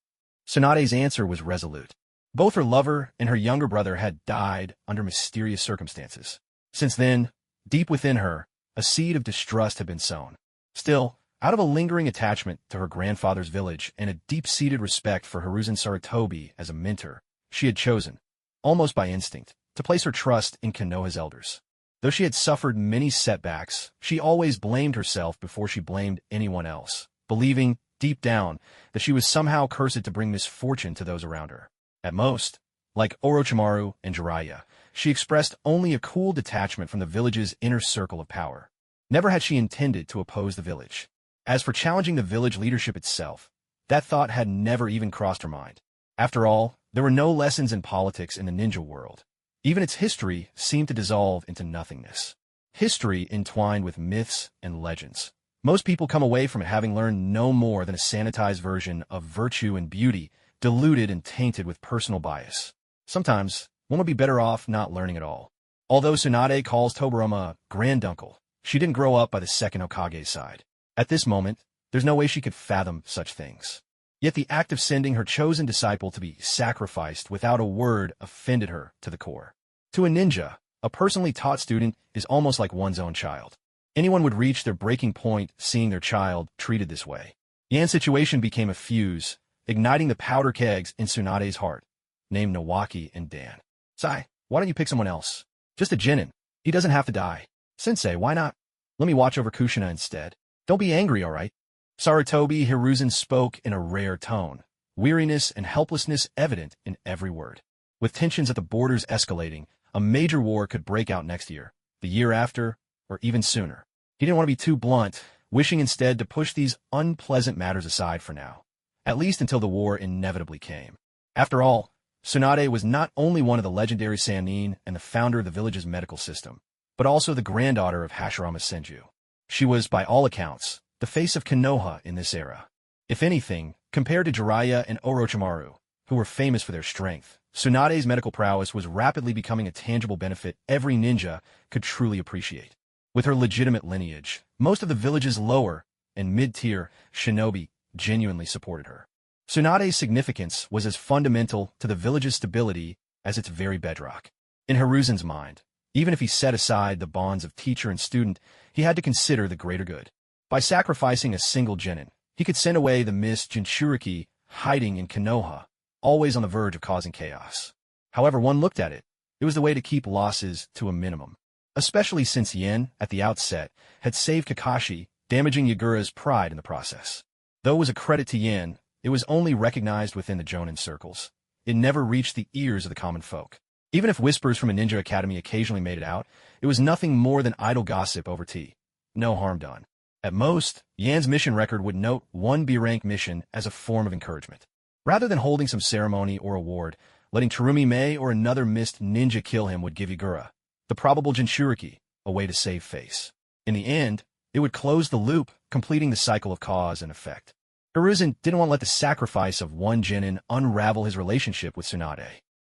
Tsunade's answer was resolute. Both her lover and her younger brother had died under mysterious circumstances. Since then, deep within her, a seed of distrust had been sown. Still, out of a lingering attachment to her grandfather's village and a deep-seated respect for Hiruzen Sarutobi as a mentor, she had chosen, almost by instinct, to place her trust in Konoha's elders. Though she had suffered many setbacks, she always blamed herself before she blamed anyone else, believing, deep down, that she was somehow cursed to bring misfortune to those around her. At most, like Orochimaru and Jiraiya, she expressed only a cool detachment from the village's inner circle of power. Never had she intended to oppose the village. As for challenging the village leadership itself, that thought had never even crossed her mind. After all, there were no lessons in politics in the ninja world. Even its history seemed to dissolve into nothingness. History entwined with myths and legends. Most people come away from it having learned no more than a sanitized version of virtue and beauty, diluted and tainted with personal bias. Sometimes, one would be better off not learning at all. Although Tsunade calls Tobirama granduncle, she didn't grow up by the second Hokage's side. At this moment, there's no way she could fathom such things. Yet the act of sending her chosen disciple to be sacrificed without a word offended her to the core. To a ninja, a personally taught student is almost like one's own child. Anyone would reach their breaking point seeing their child treated this way. Yan's situation became a fuse, igniting the powder kegs in Tsunade's heart, named Nawaki and Dan. Sai, why don't you pick someone else? Just a genin. He doesn't have to die. Sensei, why not? Let me watch over Kushina instead. Don't be angry, all right? Sarutobi Hiruzen spoke in a rare tone, weariness and helplessness evident in every word. With tensions at the borders escalating, a major war could break out next year, the year after, or even sooner. He didn't want to be too blunt, wishing instead to push these unpleasant matters aside for now, at least until the war inevitably came. After all, Tsunade was not only one of the legendary Sannin and the founder of the village's medical system, but also the granddaughter of Hashirama Senju. She was, by all accounts, the face of Konoha in this era. If anything, compared to Jiraiya and Orochimaru, who were famous for their strength, Tsunade's medical prowess was rapidly becoming a tangible benefit every ninja could truly appreciate. With her legitimate lineage, most of the village's lower and mid-tier shinobi genuinely supported her. Tsunade's significance was as fundamental to the village's stability as its very bedrock. In Hiruzen's mind, even if he set aside the bonds of teacher and student, he had to consider the greater good. By sacrificing a single genin, he could send away the Miss Jinchuriki hiding in Konoha, always on the verge of causing chaos. However one looked at it, it was the way to keep losses to a minimum, especially since Yen, at the outset, had saved Kakashi, damaging Yagura's pride in the process. Though it was a credit to Yen, it was only recognized within the Jonin circles. It never reached the ears of the common folk. Even if whispers from a ninja academy occasionally made it out, it was nothing more than idle gossip over tea. No harm done. At most, Yan's mission record would note one B-rank mission as a form of encouragement. Rather than holding some ceremony or award, letting Terumi Mei or another missed ninja kill him would give Yagura, the probable Jinchuriki, a way to save face. In the end, it would close the loop, completing the cycle of cause and effect. Hiruzen didn't want to let the sacrifice of one genin unravel his relationship with Tsunade.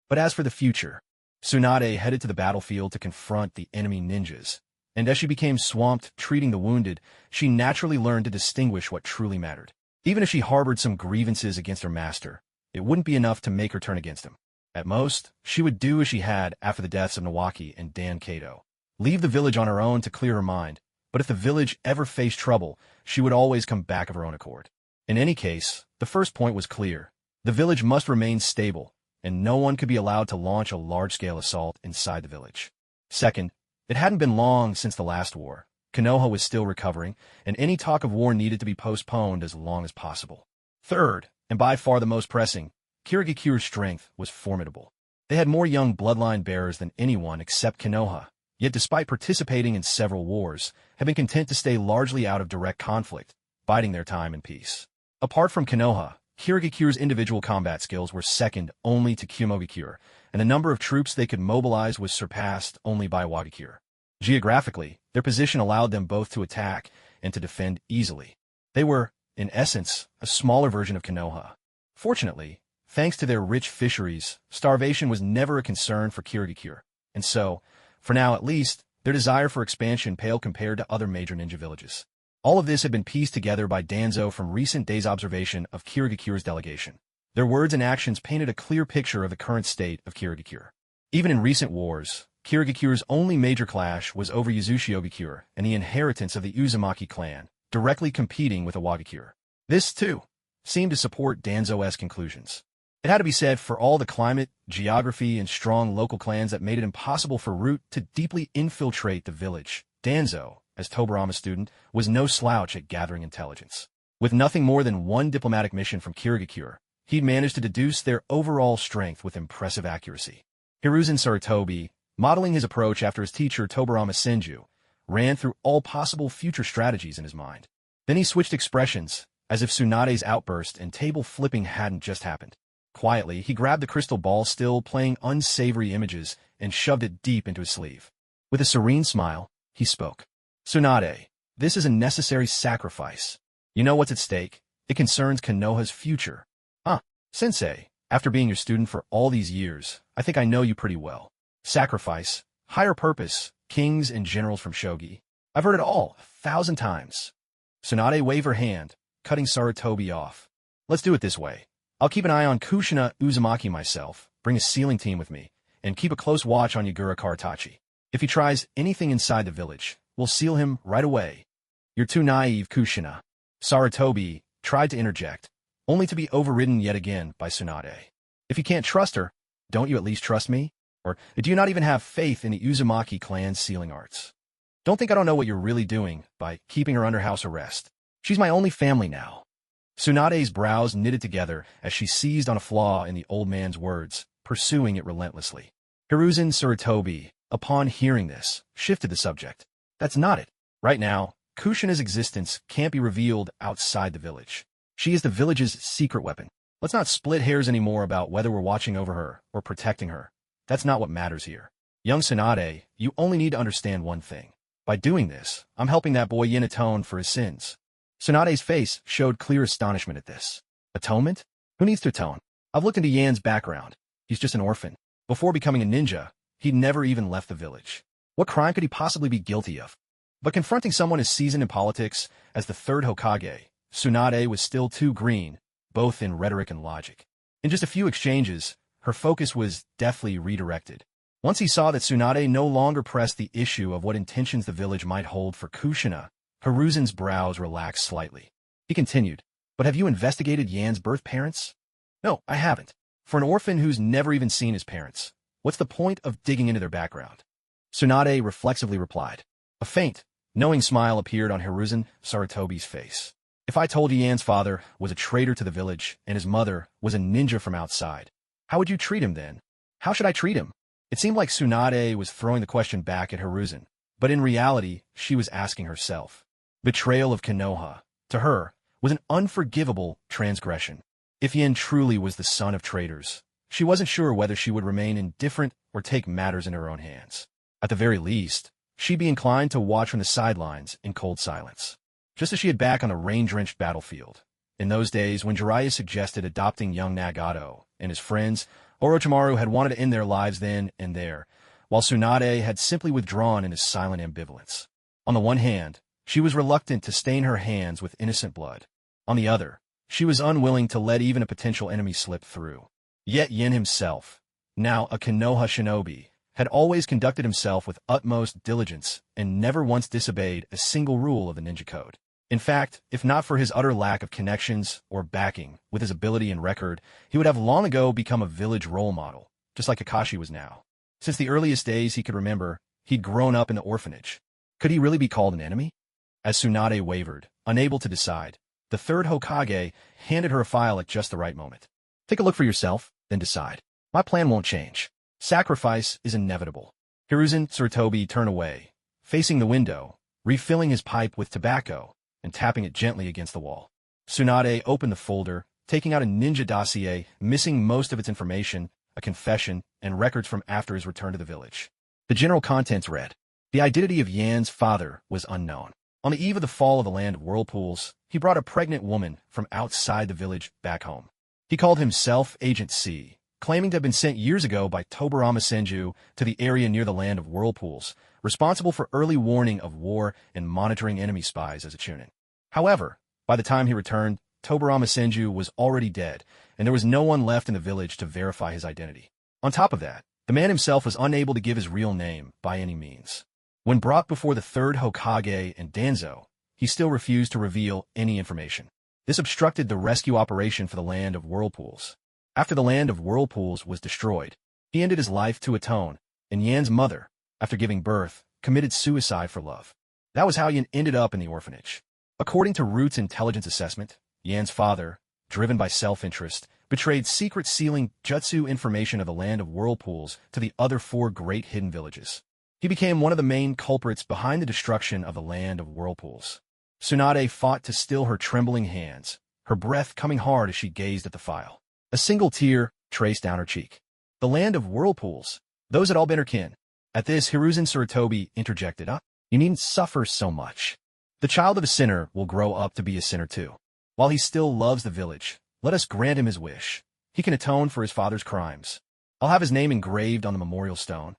But as for the future, Tsunade headed to the battlefield to confront the enemy ninjas, and as she became swamped treating the wounded, she naturally learned to distinguish what truly mattered. Even if she harbored some grievances against her master, it wouldn't be enough to make her turn against him. At most, she would do as she had after the deaths of Nawaki and Dan Kato. Leave the village on her own to clear her mind, but if the village ever faced trouble, she would always come back of her own accord. In any case, the first point was clear. The village must remain stable, and no one could be allowed to launch a large-scale assault inside the village. Second, it hadn't been long since the last war. Konoha was still recovering, and any talk of war needed to be postponed as long as possible. Third, and by far the most pressing, Kirigakure's strength was formidable. They had more young bloodline bearers than anyone except Konoha, yet despite participating in several wars, had been content to stay largely out of direct conflict, biding their time in peace. Apart from Konoha, Kirigakure's individual combat skills were second only to Kyomogakure, and the number of troops they could mobilize was surpassed only by Wagakure. Geographically, their position allowed them both to attack and to defend easily. They were, in essence, a smaller version of Konoha. Fortunately, thanks to their rich fisheries, starvation was never a concern for Kirigakure, and so, for now at least, their desire for expansion paled compared to other major ninja villages. All of this had been pieced together by Danzo from recent days' observation of Kirigakure's delegation. Their words and actions painted a clear picture of the current state of Kirigakure. Even in recent wars, Kirigakure's only major clash was over Yuzushiogakure and the inheritance of the Uzumaki clan, directly competing with the Wagakure. This, too, seemed to support Danzo's conclusions. It had to be said for all the climate, geography, and strong local clans that made it impossible for Root to deeply infiltrate the village. Danzo, as Tobarama's student, was no slouch at gathering intelligence. With nothing more than one diplomatic mission from Kirigakure, he'd managed to deduce their overall strength with impressive accuracy. Hiruzen Sarutobi, modeling his approach after his teacher Tobarama Senju, ran through all possible future strategies in his mind. Then he switched expressions, as if Tsunade's outburst and table flipping hadn't just happened. Quietly, he grabbed the crystal ball still playing unsavory images and shoved it deep into his sleeve. With a serene smile, he spoke. Tsunade, this is a necessary sacrifice. You know what's at stake? It concerns Konoha's future. Sensei, after being your student for all these years, I think I know you pretty well. Sacrifice, higher purpose, kings and generals from shogi. I've heard it all 1,000 times. Tsunade waved her hand, cutting Sarutobi off. Let's do it this way. I'll keep an eye on Kushina Uzumaki myself, bring a sealing team with me, and keep a close watch on Yagura Karatachi. If he tries anything inside the village, we'll seal him right away. You're too naive, Kushina. Sarutobi tried to interject, only to be overridden yet again by Tsunade. If you can't trust her, don't you at least trust me? Or do you not even have faith in the Uzumaki clan's sealing arts? Don't think I don't know what you're really doing by keeping her under house arrest. She's my only family now. Tsunade's brows knitted together as she seized on a flaw in the old man's words, pursuing it relentlessly. Hiruzen Sarutobi, upon hearing this, shifted the subject. That's not it. Right now, Kushina's existence can't be revealed outside the village. She is the village's secret weapon. Let's not split hairs anymore about whether we're watching over her or protecting her. That's not what matters here. Young Tsunade, you only need to understand one thing. By doing this, I'm helping that boy Yin atone for his sins. Tsunade's face showed clear astonishment at this. Atonement? Who needs to atone? I've looked into Yan's background. He's just an orphan. Before becoming a ninja, he'd never even left the village. What crime could he possibly be guilty of? But confronting someone as seasoned in politics as the third Hokage, Tsunade was still too green, both in rhetoric and logic. In just a few exchanges, her focus was deftly redirected. Once he saw that Tsunade no longer pressed the issue of what intentions the village might hold for Kushina, Hiruzen's brows relaxed slightly. He continued, but have you investigated Yan's birth parents? No, I haven't. For an orphan who's never even seen his parents, what's the point of digging into their background? Tsunade reflexively replied. A faint, knowing smile appeared on Hiruzen Sarutobi's face. If I told you Yan's father was a traitor to the village and his mother was a ninja from outside, how would you treat him then? How should I treat him? It seemed like Tsunade was throwing the question back at Hiruzen, but in reality, she was asking herself. Betrayal of Konoha, to her, was an unforgivable transgression. If Yin truly was the son of traitors, she wasn't sure whether she would remain indifferent or take matters in her own hands. At the very least, she'd be inclined to watch from the sidelines in cold silence. Just as she had back on the rain-drenched battlefield. In those days when Jiraiya suggested adopting young Nagato and his friends, Orochimaru had wanted to end their lives then and there, while Tsunade had simply withdrawn in his silent ambivalence. On the one hand, she was reluctant to stain her hands with innocent blood. On the other, she was unwilling to let even a potential enemy slip through. Yet Yin himself, now a Konoha shinobi, had always conducted himself with utmost diligence and never once disobeyed a single rule of the ninja code. In fact, if not for his utter lack of connections or backing with his ability and record, he would have long ago become a village role model, just like Kakashi was now. Since the earliest days he could remember, he'd grown up in the orphanage. Could he really be called an enemy? As Tsunade wavered, unable to decide, the third Hokage handed her a file at just the right moment. Take a look for yourself, then decide. My plan won't change. Sacrifice is inevitable. Hiruzen Sarutobi turned away, facing the window, refilling his pipe with tobacco, and tapping it gently against the wall. Tsunade opened the folder, taking out a ninja dossier, missing most of its information, a confession, and records from after his return to the village. The general contents read, the identity of Yan's father was unknown. On the eve of the fall of the land of whirlpools, he brought a pregnant woman from outside the village back home. He called himself Agent C, claiming to have been sent years ago by Tobarama Senju to the area near the land of whirlpools, responsible for early warning of war and monitoring enemy spies as a Chunin. However, by the time he returned, Tobarama Senju was already dead, and there was no one left in the village to verify his identity. On top of that, the man himself was unable to give his real name by any means. When brought before the third Hokage and Danzo, he still refused to reveal any information. This obstructed the rescue operation for the land of whirlpools. After the land of whirlpools was destroyed, he ended his life to atone, and Yan's mother, after giving birth, committed suicide for love. That was how Yan ended up in the orphanage. According to Root's intelligence assessment, Yan's father, driven by self-interest, betrayed secret sealing Jutsu information of the land of whirlpools to the other 4 great hidden villages. He became one of the main culprits behind the destruction of the land of whirlpools. Tsunade fought to still her trembling hands, her breath coming hard as she gazed at the file. A single tear traced down her cheek. The land of whirlpools. Those had all been her kin. At this, Hiruzen Sarutobi interjected, You needn't suffer so much. The child of a sinner will grow up to be a sinner too. While he still loves the village, let us grant him his wish. He can atone for his father's crimes. I'll have his name engraved on the memorial stone.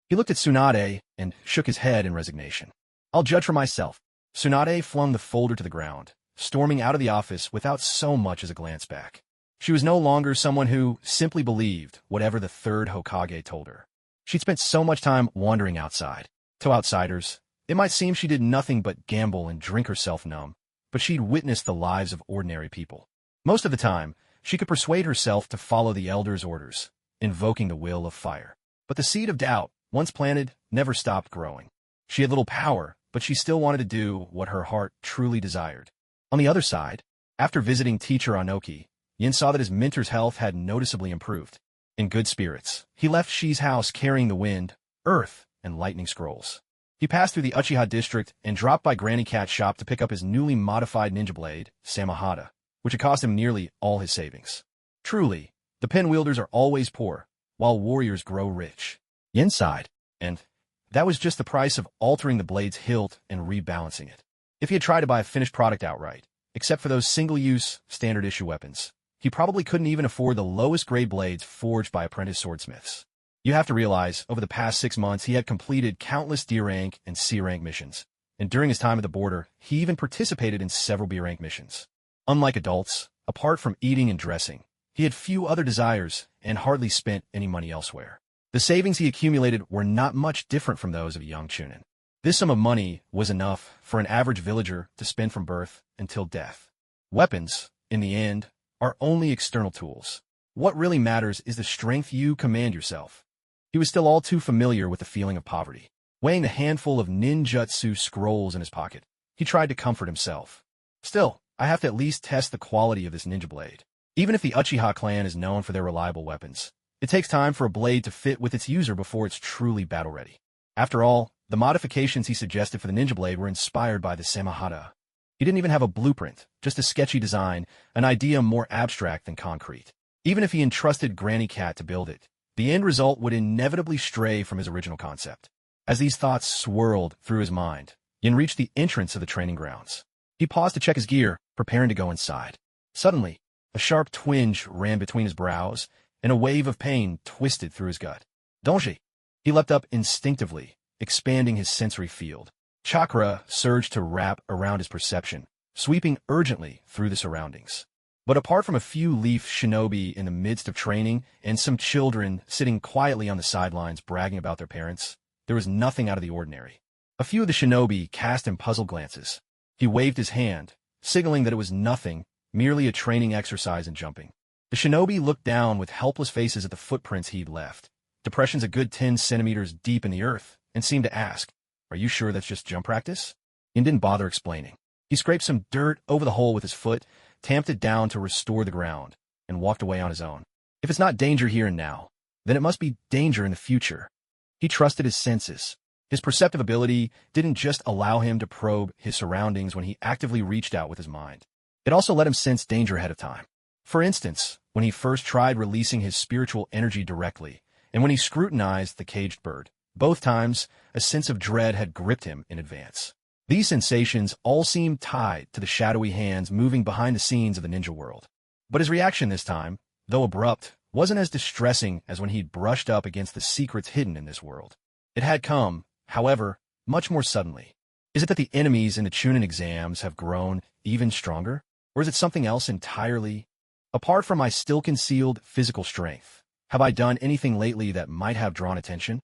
He looked at Tsunade and shook his head in resignation. I'll judge for myself. Tsunade flung the folder to the ground, storming out of the office without so much as a glance back. She was no longer someone who simply believed whatever the third Hokage told her. She'd spent so much time wandering outside. To outsiders, it might seem she did nothing but gamble and drink herself numb, but she'd witnessed the lives of ordinary people. Most of the time, she could persuade herself to follow the elders' orders, invoking the will of fire. But the seed of doubt, once planted, never stopped growing. She had little power, but she still wanted to do what her heart truly desired. On the other side, after visiting teacher Anoki, Yin saw that his mentor's health had noticeably improved. In good spirits, he left Shi's house carrying the wind, earth, and lightning scrolls. He passed through the Uchiha district and dropped by Granny Cat's shop to pick up his newly modified ninja blade, Samahata, which had cost him nearly all his savings. Truly, the pen wielders are always poor, while warriors grow rich. Yin sighed, and that was just the price of altering the blade's hilt and rebalancing it. If he had tried to buy a finished product outright, except for those single-use, standard-issue weapons, he probably couldn't even afford the lowest-grade blades forged by apprentice swordsmiths. You have to realize, over the past 6 months, he had completed countless D-rank and C-rank missions, and during his time at the border, he even participated in several B-rank missions. Unlike adults, apart from eating and dressing, he had few other desires and hardly spent any money elsewhere. The savings he accumulated were not much different from those of a young Chunin. This sum of money was enough for an average villager to spend from birth until death. Weapons, in the end, are only external tools. What really matters is the strength you command yourself. He was still all too familiar with the feeling of poverty. Weighing the handful of ninjutsu scrolls in his pocket, he tried to comfort himself. Still, I have to at least test the quality of this ninja blade. Even if the Uchiha clan is known for their reliable weapons, it takes time for a blade to fit with its user before it's truly battle-ready. After all, the modifications he suggested for the ninja blade were inspired by the Samahata. He didn't even have a blueprint, just a sketchy design, an idea more abstract than concrete. Even if he entrusted Granny Cat to build it, the end result would inevitably stray from his original concept. As these thoughts swirled through his mind, Yin reached the entrance of the training grounds. He paused to check his gear, preparing to go inside. Suddenly, a sharp twinge ran between his brows, and a wave of pain twisted through his gut. Doujinshi! He leapt up instinctively, expanding his sensory field. Chakra surged to wrap around his perception, sweeping urgently through the surroundings. But apart from a few leaf shinobi in the midst of training and some children sitting quietly on the sidelines bragging about their parents, there was nothing out of the ordinary. A few of the shinobi cast him puzzled glances. He waved his hand, signaling that it was nothing, merely a training exercise in jumping. The shinobi looked down with helpless faces at the footprints he'd left, depressions a good 10 centimeters deep in the earth, and seemed to ask, "Are you sure that's just jump practice?" Yin didn't bother explaining. He scraped some dirt over the hole with his foot, tamped it down to restore the ground, and walked away on his own. If it's not danger here and now, then it must be danger in the future. He trusted his senses. His perceptive ability didn't just allow him to probe his surroundings when he actively reached out with his mind. It also let him sense danger ahead of time. For instance, when he first tried releasing his spiritual energy directly, and when he scrutinized the caged bird, both times, a sense of dread had gripped him in advance. These sensations all seemed tied to the shadowy hands moving behind the scenes of the ninja world. But his reaction this time, though abrupt, wasn't as distressing as when he'd brushed up against the secrets hidden in this world. It had come, however, much more suddenly. Is it that the enemies in the Chunin exams have grown even stronger? Or is it something else entirely? Apart from my still-concealed physical strength, have I done anything lately that might have drawn attention?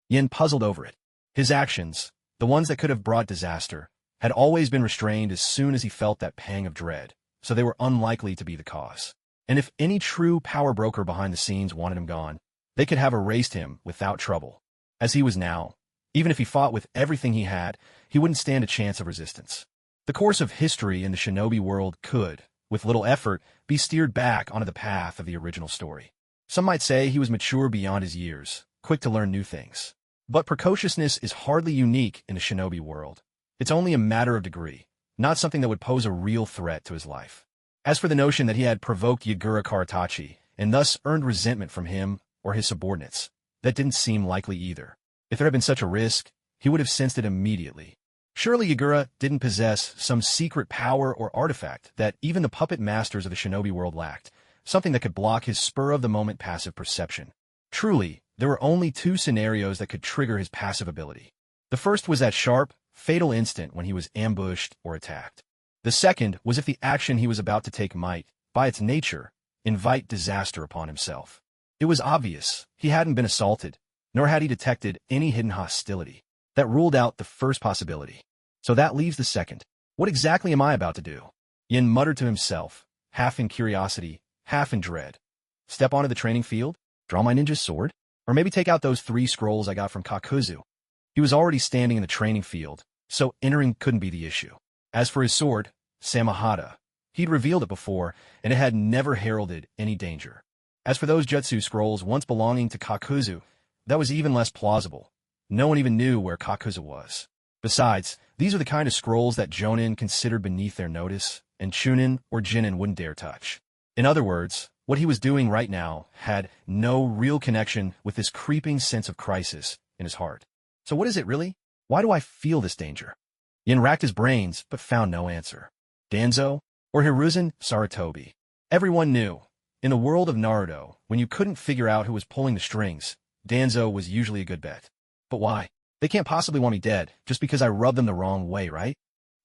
Yin puzzled over it. His actions, the ones that could have brought disaster, had always been restrained as soon as he felt that pang of dread, so they were unlikely to be the cause. And if any true power broker behind the scenes wanted him gone, they could have erased him without trouble. As he was now, even if he fought with everything he had, he wouldn't stand a chance of resistance. The course of history in the shinobi world could, with little effort, be steered back onto the path of the original story. Some might say he was mature beyond his years, quick to learn new things. But precociousness is hardly unique in the shinobi world. It's only a matter of degree, not something that would pose a real threat to his life. As for the notion that he had provoked Yagura Karatachi, and thus earned resentment from him or his subordinates, that didn't seem likely either. If there had been such a risk, he would have sensed it immediately. Surely Yagura didn't possess some secret power or artifact that even the puppet masters of the shinobi world lacked, something that could block his spur-of-the-moment passive perception. Truly, there were only two scenarios that could trigger his passive ability. The first was that sharp, fatal instant when he was ambushed or attacked. The second was if the action he was about to take might, by its nature, invite disaster upon himself. It was obvious he hadn't been assaulted, nor had he detected any hidden hostility. That ruled out the first possibility. So that leaves the second. What exactly am I about to do? Yin muttered to himself, half in curiosity, half in dread. Step onto the training field? Draw my ninja sword? Or maybe take out those 3 scrolls I got from Kakuzu? He was already standing in the training field, so entering couldn't be the issue. As for his sword, Samahata, he'd revealed it before, and it had never heralded any danger. As for those Jutsu scrolls once belonging to Kakuzu, that was even less plausible. No one even knew where Kakuzu was. Besides, these are the kind of scrolls that Jonin considered beneath their notice, and Chunin or Jinin wouldn't dare touch. In other words, what he was doing right now had no real connection with this creeping sense of crisis in his heart. So what is it really? Why do I feel this danger? Yin racked his brains, but found no answer. Danzo? Or Hiruzen Sarutobi? Everyone knew. In the world of Naruto, when you couldn't figure out who was pulling the strings, Danzo was usually a good bet. But why? They can't possibly want me dead, just because I rubbed them the wrong way, right?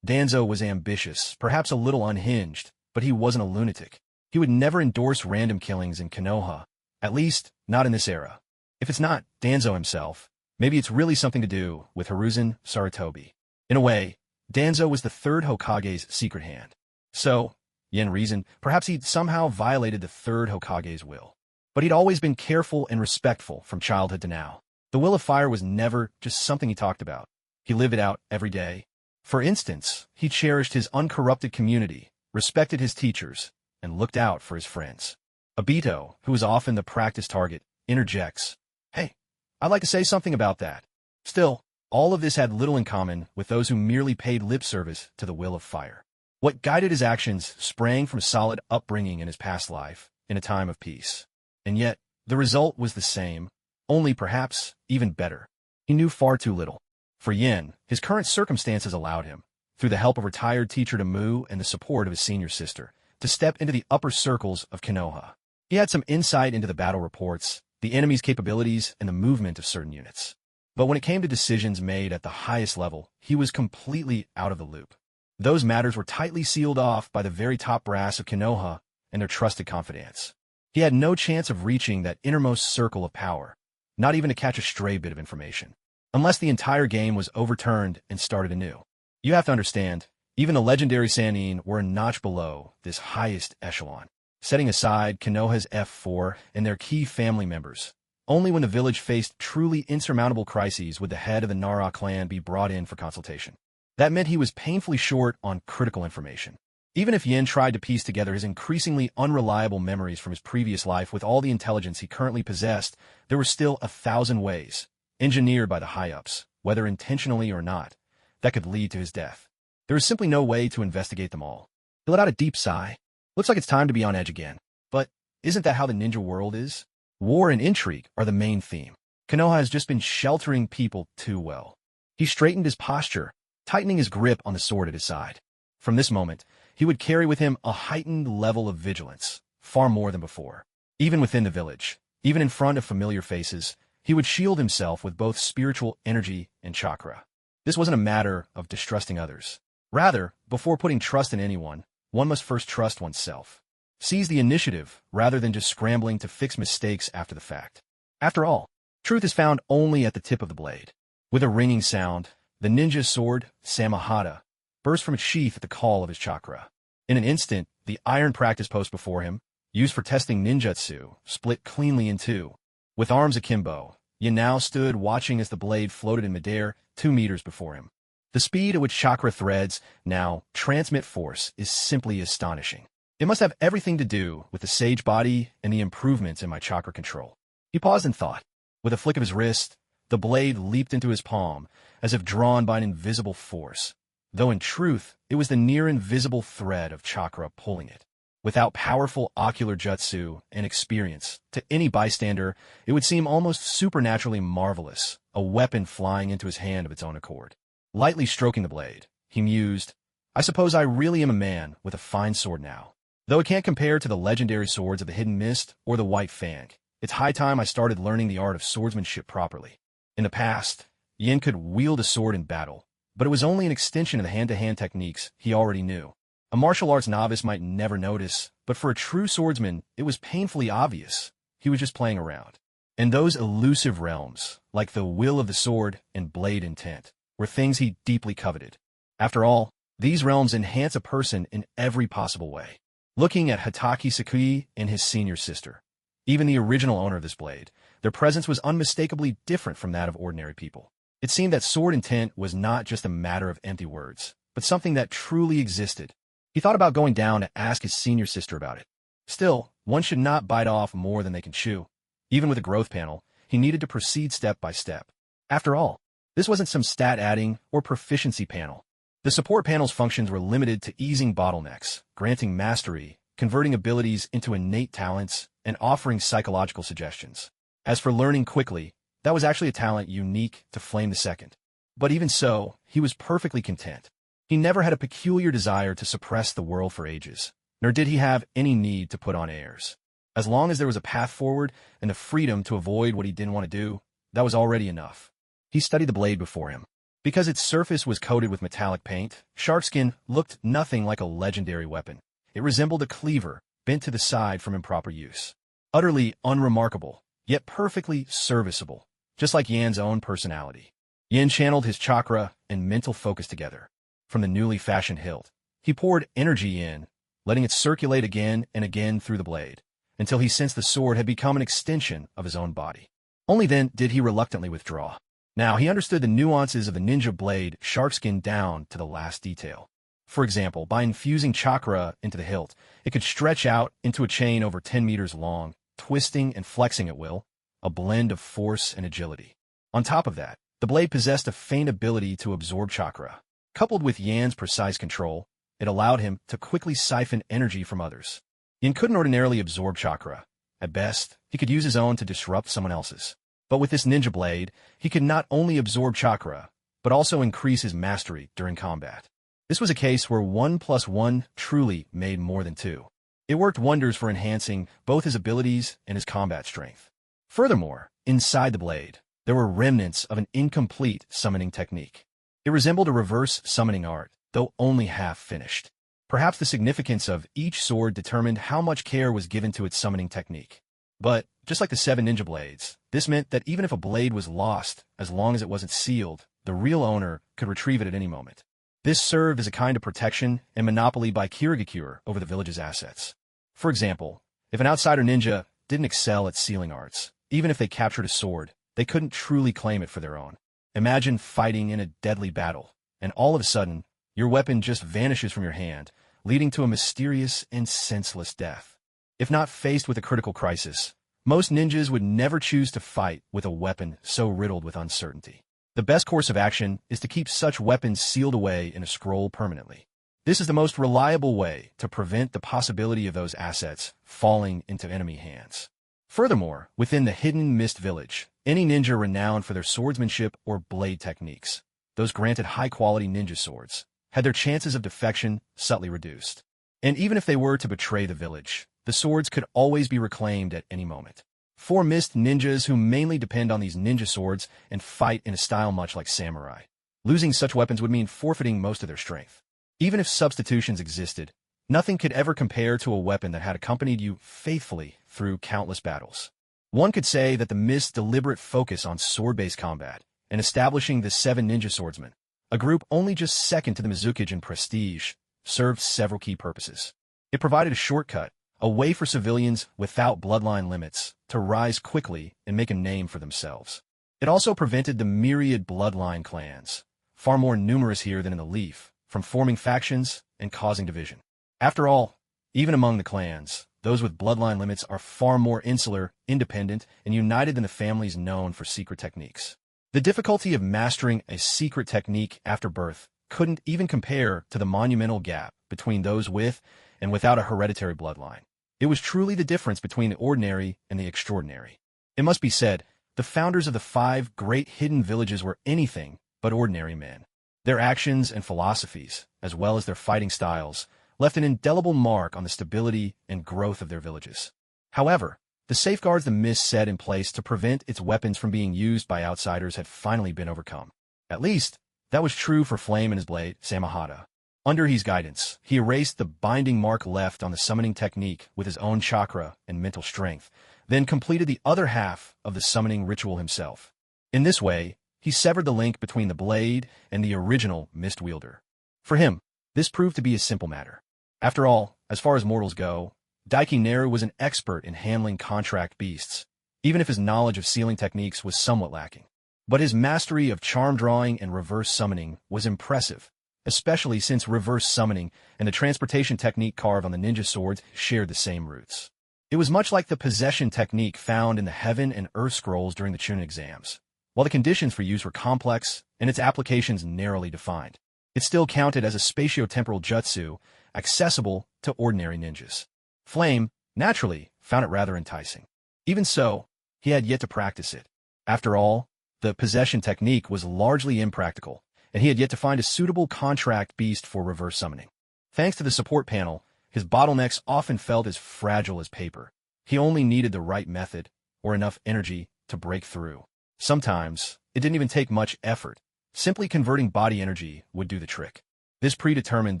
Danzo was ambitious, perhaps a little unhinged, but he wasn't a lunatic. He would never endorse random killings in Konoha, at least not in this era. If it's not Danzo himself, maybe it's really something to do with Hiruzen Sarutobi. In a way, Danzo was the 3rd Hokage's secret hand. So, Yin reasoned, perhaps he'd somehow violated the 3rd Hokage's will. But he'd always been careful and respectful from childhood to now. The will of fire was never just something he talked about. He lived it out every day. For instance, he cherished his uncorrupted community, respected his teachers, and looked out for his friends. Obito, who was often the practice target, interjects, "Hey, I'd like to say something about that." Still, all of this had little in common with those who merely paid lip service to the will of fire. What guided his actions sprang from solid upbringing in his past life, in a time of peace. And yet, the result was the same, only perhaps even better. He knew far too little. For Yin, his current circumstances allowed him, through the help of retired teacher Tamu and the support of his senior sister, to step into the upper circles of Konoha. He had some insight into the battle reports, the enemy's capabilities, and the movement of certain units. But when it came to decisions made at the highest level, he was completely out of the loop. Those matters were tightly sealed off by the very top brass of Konoha and their trusted confidants. He had no chance of reaching that innermost circle of power, not even to catch a stray bit of information, unless the entire game was overturned and started anew. You have to understand, even the legendary Sannin were a notch below this highest echelon. Setting aside Konoha's F4 and their key family members, only when the village faced truly insurmountable crises would the head of the Nara clan be brought in for consultation. That meant he was painfully short on critical information. Even if Yin tried to piece together his increasingly unreliable memories from his previous life with all the intelligence he currently possessed, there were still 1,000 ways, engineered by the high-ups, whether intentionally or not, that could lead to his death. There was simply no way to investigate them all. He let out a deep sigh. Looks like it's time to be on edge again. But isn't that how the ninja world is? War and intrigue are the main theme. Konoha has just been sheltering people too well. He straightened his posture, tightening his grip on the sword at his side. From this moment, he would carry with him a heightened level of vigilance, far more than before. Even within the village, even in front of familiar faces, he would shield himself with both spiritual energy and chakra. This wasn't a matter of distrusting others. Rather, before putting trust in anyone, one must first trust oneself. Seize the initiative rather than just scrambling to fix mistakes after the fact. After all, truth is found only at the tip of the blade. With a ringing sound, the ninja's sword, Samahata, burst from its sheath at the call of his chakra. In an instant, the iron practice post before him, used for testing ninjutsu, split cleanly in two. With arms akimbo, Yin now stood watching as the blade floated in midair 2 meters before him. The speed at which chakra threads now transmit force is simply astonishing. It must have everything to do with the sage body and the improvements in my chakra control. He paused and thought. With a flick of his wrist, the blade leaped into his palm, as if drawn by an invisible force, though in truth, it was the near-invisible thread of chakra pulling it. Without powerful ocular jutsu and experience, to any bystander, it would seem almost supernaturally marvelous, a weapon flying into his hand of its own accord. Lightly stroking the blade, he mused, I suppose I really am a man with a fine sword now. Though it can't compare to the legendary swords of the Hidden Mist or the White Fang, it's high time I started learning the art of swordsmanship properly. In the past, Yin could wield a sword in battle, but it was only an extension of the hand-to-hand techniques he already knew. A martial arts novice might never notice, but for a true swordsman, it was painfully obvious. He was just playing around. And those elusive realms, like the will of the sword and blade intent, were things he deeply coveted. After all, these realms enhance a person in every possible way. Looking at Hatake Sakui and his senior sister, even the original owner of this blade, their presence was unmistakably different from that of ordinary people. It seemed that sword intent was not just a matter of empty words, but something that truly existed. He thought about going down to ask his senior sister about it. Still, one should not bite off more than they can chew. Even with a growth panel, he needed to proceed step by step. After all, this wasn't some stat adding or proficiency panel. The support panel's functions were limited to easing bottlenecks, granting mastery, converting abilities into innate talents, and offering psychological suggestions. As for learning quickly, that was actually a talent unique to Flame II. But even so, he was perfectly content. He never had a peculiar desire to suppress the world for ages, nor did he have any need to put on airs. As long as there was a path forward and the freedom to avoid what he didn't want to do, that was already enough. He studied the blade before him. Because its surface was coated with metallic paint, sharkskin looked nothing like a legendary weapon. It resembled a cleaver, bent to the side from improper use. Utterly unremarkable, yet perfectly serviceable, just like Yan's own personality. Yan channeled his chakra and mental focus together. From the newly fashioned hilt, he poured energy in, letting it circulate again and again through the blade, until he sensed the sword had become an extension of his own body. Only then did he reluctantly withdraw. Now he understood the nuances of the ninja blade sharkskin down to the last detail. For example, by infusing chakra into the hilt, it could stretch out into a chain over 10 meters long, twisting and flexing at will, a blend of force and agility. On top of that, the blade possessed a faint ability to absorb chakra. Coupled with Yan's precise control, it allowed him to quickly siphon energy from others. Yan couldn't ordinarily absorb chakra. At best, he could use his own to disrupt someone else's. But with this ninja blade, he could not only absorb chakra, but also increase his mastery during combat. This was a case where 1 + 1 truly made more than 2. It worked wonders for enhancing both his abilities and his combat strength. Furthermore, inside the blade, there were remnants of an incomplete summoning technique. It resembled a reverse summoning art, though only half finished. Perhaps the significance of each sword determined how much care was given to its summoning technique. But, just like the 7 ninja blades, this meant that even if a blade was lost, as long as it wasn't sealed, the real owner could retrieve it at any moment. This served as a kind of protection and monopoly by Kirigakure over the village's assets. For example, if an outsider ninja didn't excel at sealing arts, even if they captured a sword, they couldn't truly claim it for their own. Imagine fighting in a deadly battle, and all of a sudden, your weapon just vanishes from your hand, leading to a mysterious and senseless death. If not faced with a critical crisis, most ninjas would never choose to fight with a weapon so riddled with uncertainty. The best course of action is to keep such weapons sealed away in a scroll permanently. This is the most reliable way to prevent the possibility of those assets falling into enemy hands. Furthermore, within the Hidden Mist Village, any ninja renowned for their swordsmanship or blade techniques, those granted high-quality ninja swords, had their chances of defection subtly reduced. And even if they were to betray the village, the swords could always be reclaimed at any moment. For mist ninjas who mainly depend on these ninja swords and fight in a style much like samurai, losing such weapons would mean forfeiting most of their strength. Even if substitutions existed, nothing could ever compare to a weapon that had accompanied you faithfully through countless battles. One could say that the Mist's deliberate focus on sword-based combat and establishing the 7 ninja swordsmen, a group only just second to the Mizukage in prestige, served several key purposes. It provided a shortcut, a way for civilians without bloodline limits to rise quickly and make a name for themselves. It also prevented the myriad bloodline clans, far more numerous here than in the Leaf, from forming factions and causing division. After all, even among the clans, those with bloodline limits are far more insular, independent, and united than the families known for secret techniques. The difficulty of mastering a secret technique after birth couldn't even compare to the monumental gap between those with and without a hereditary bloodline. It was truly the difference between the ordinary and the extraordinary. It must be said, the founders of the 5 great hidden villages were anything but ordinary men. Their actions and philosophies, as well as their fighting styles, left an indelible mark on the stability and growth of their villages. However, the safeguards the Mist set in place to prevent its weapons from being used by outsiders had finally been overcome. At least, that was true for Flame and his blade, Samahata. Under his guidance, he erased the binding mark left on the summoning technique with his own chakra and mental strength, then completed the other half of the summoning ritual himself. In this way, he severed the link between the blade and the original mist wielder. For him, this proved to be a simple matter. After all, as far as mortals go, Daiki was an expert in handling contract beasts, even if his knowledge of sealing techniques was somewhat lacking. But his mastery of charm drawing and reverse summoning was impressive, especially since reverse summoning and the transportation technique carved on the ninja swords shared the same roots. It was much like the possession technique found in the Heaven and Earth scrolls during the Chunin exams. While the conditions for use were complex and its applications narrowly defined, it still counted as a spatio-temporal jutsu accessible to ordinary ninjas. Flame, naturally, found it rather enticing. Even so, he had yet to practice it. After all, the possession technique was largely impractical, and he had yet to find a suitable contract beast for reverse summoning. Thanks to the support panel, his bottlenecks often felt as fragile as paper. He only needed the right method, or enough energy, to break through. Sometimes, it didn't even take much effort. Simply converting body energy would do the trick. This predetermined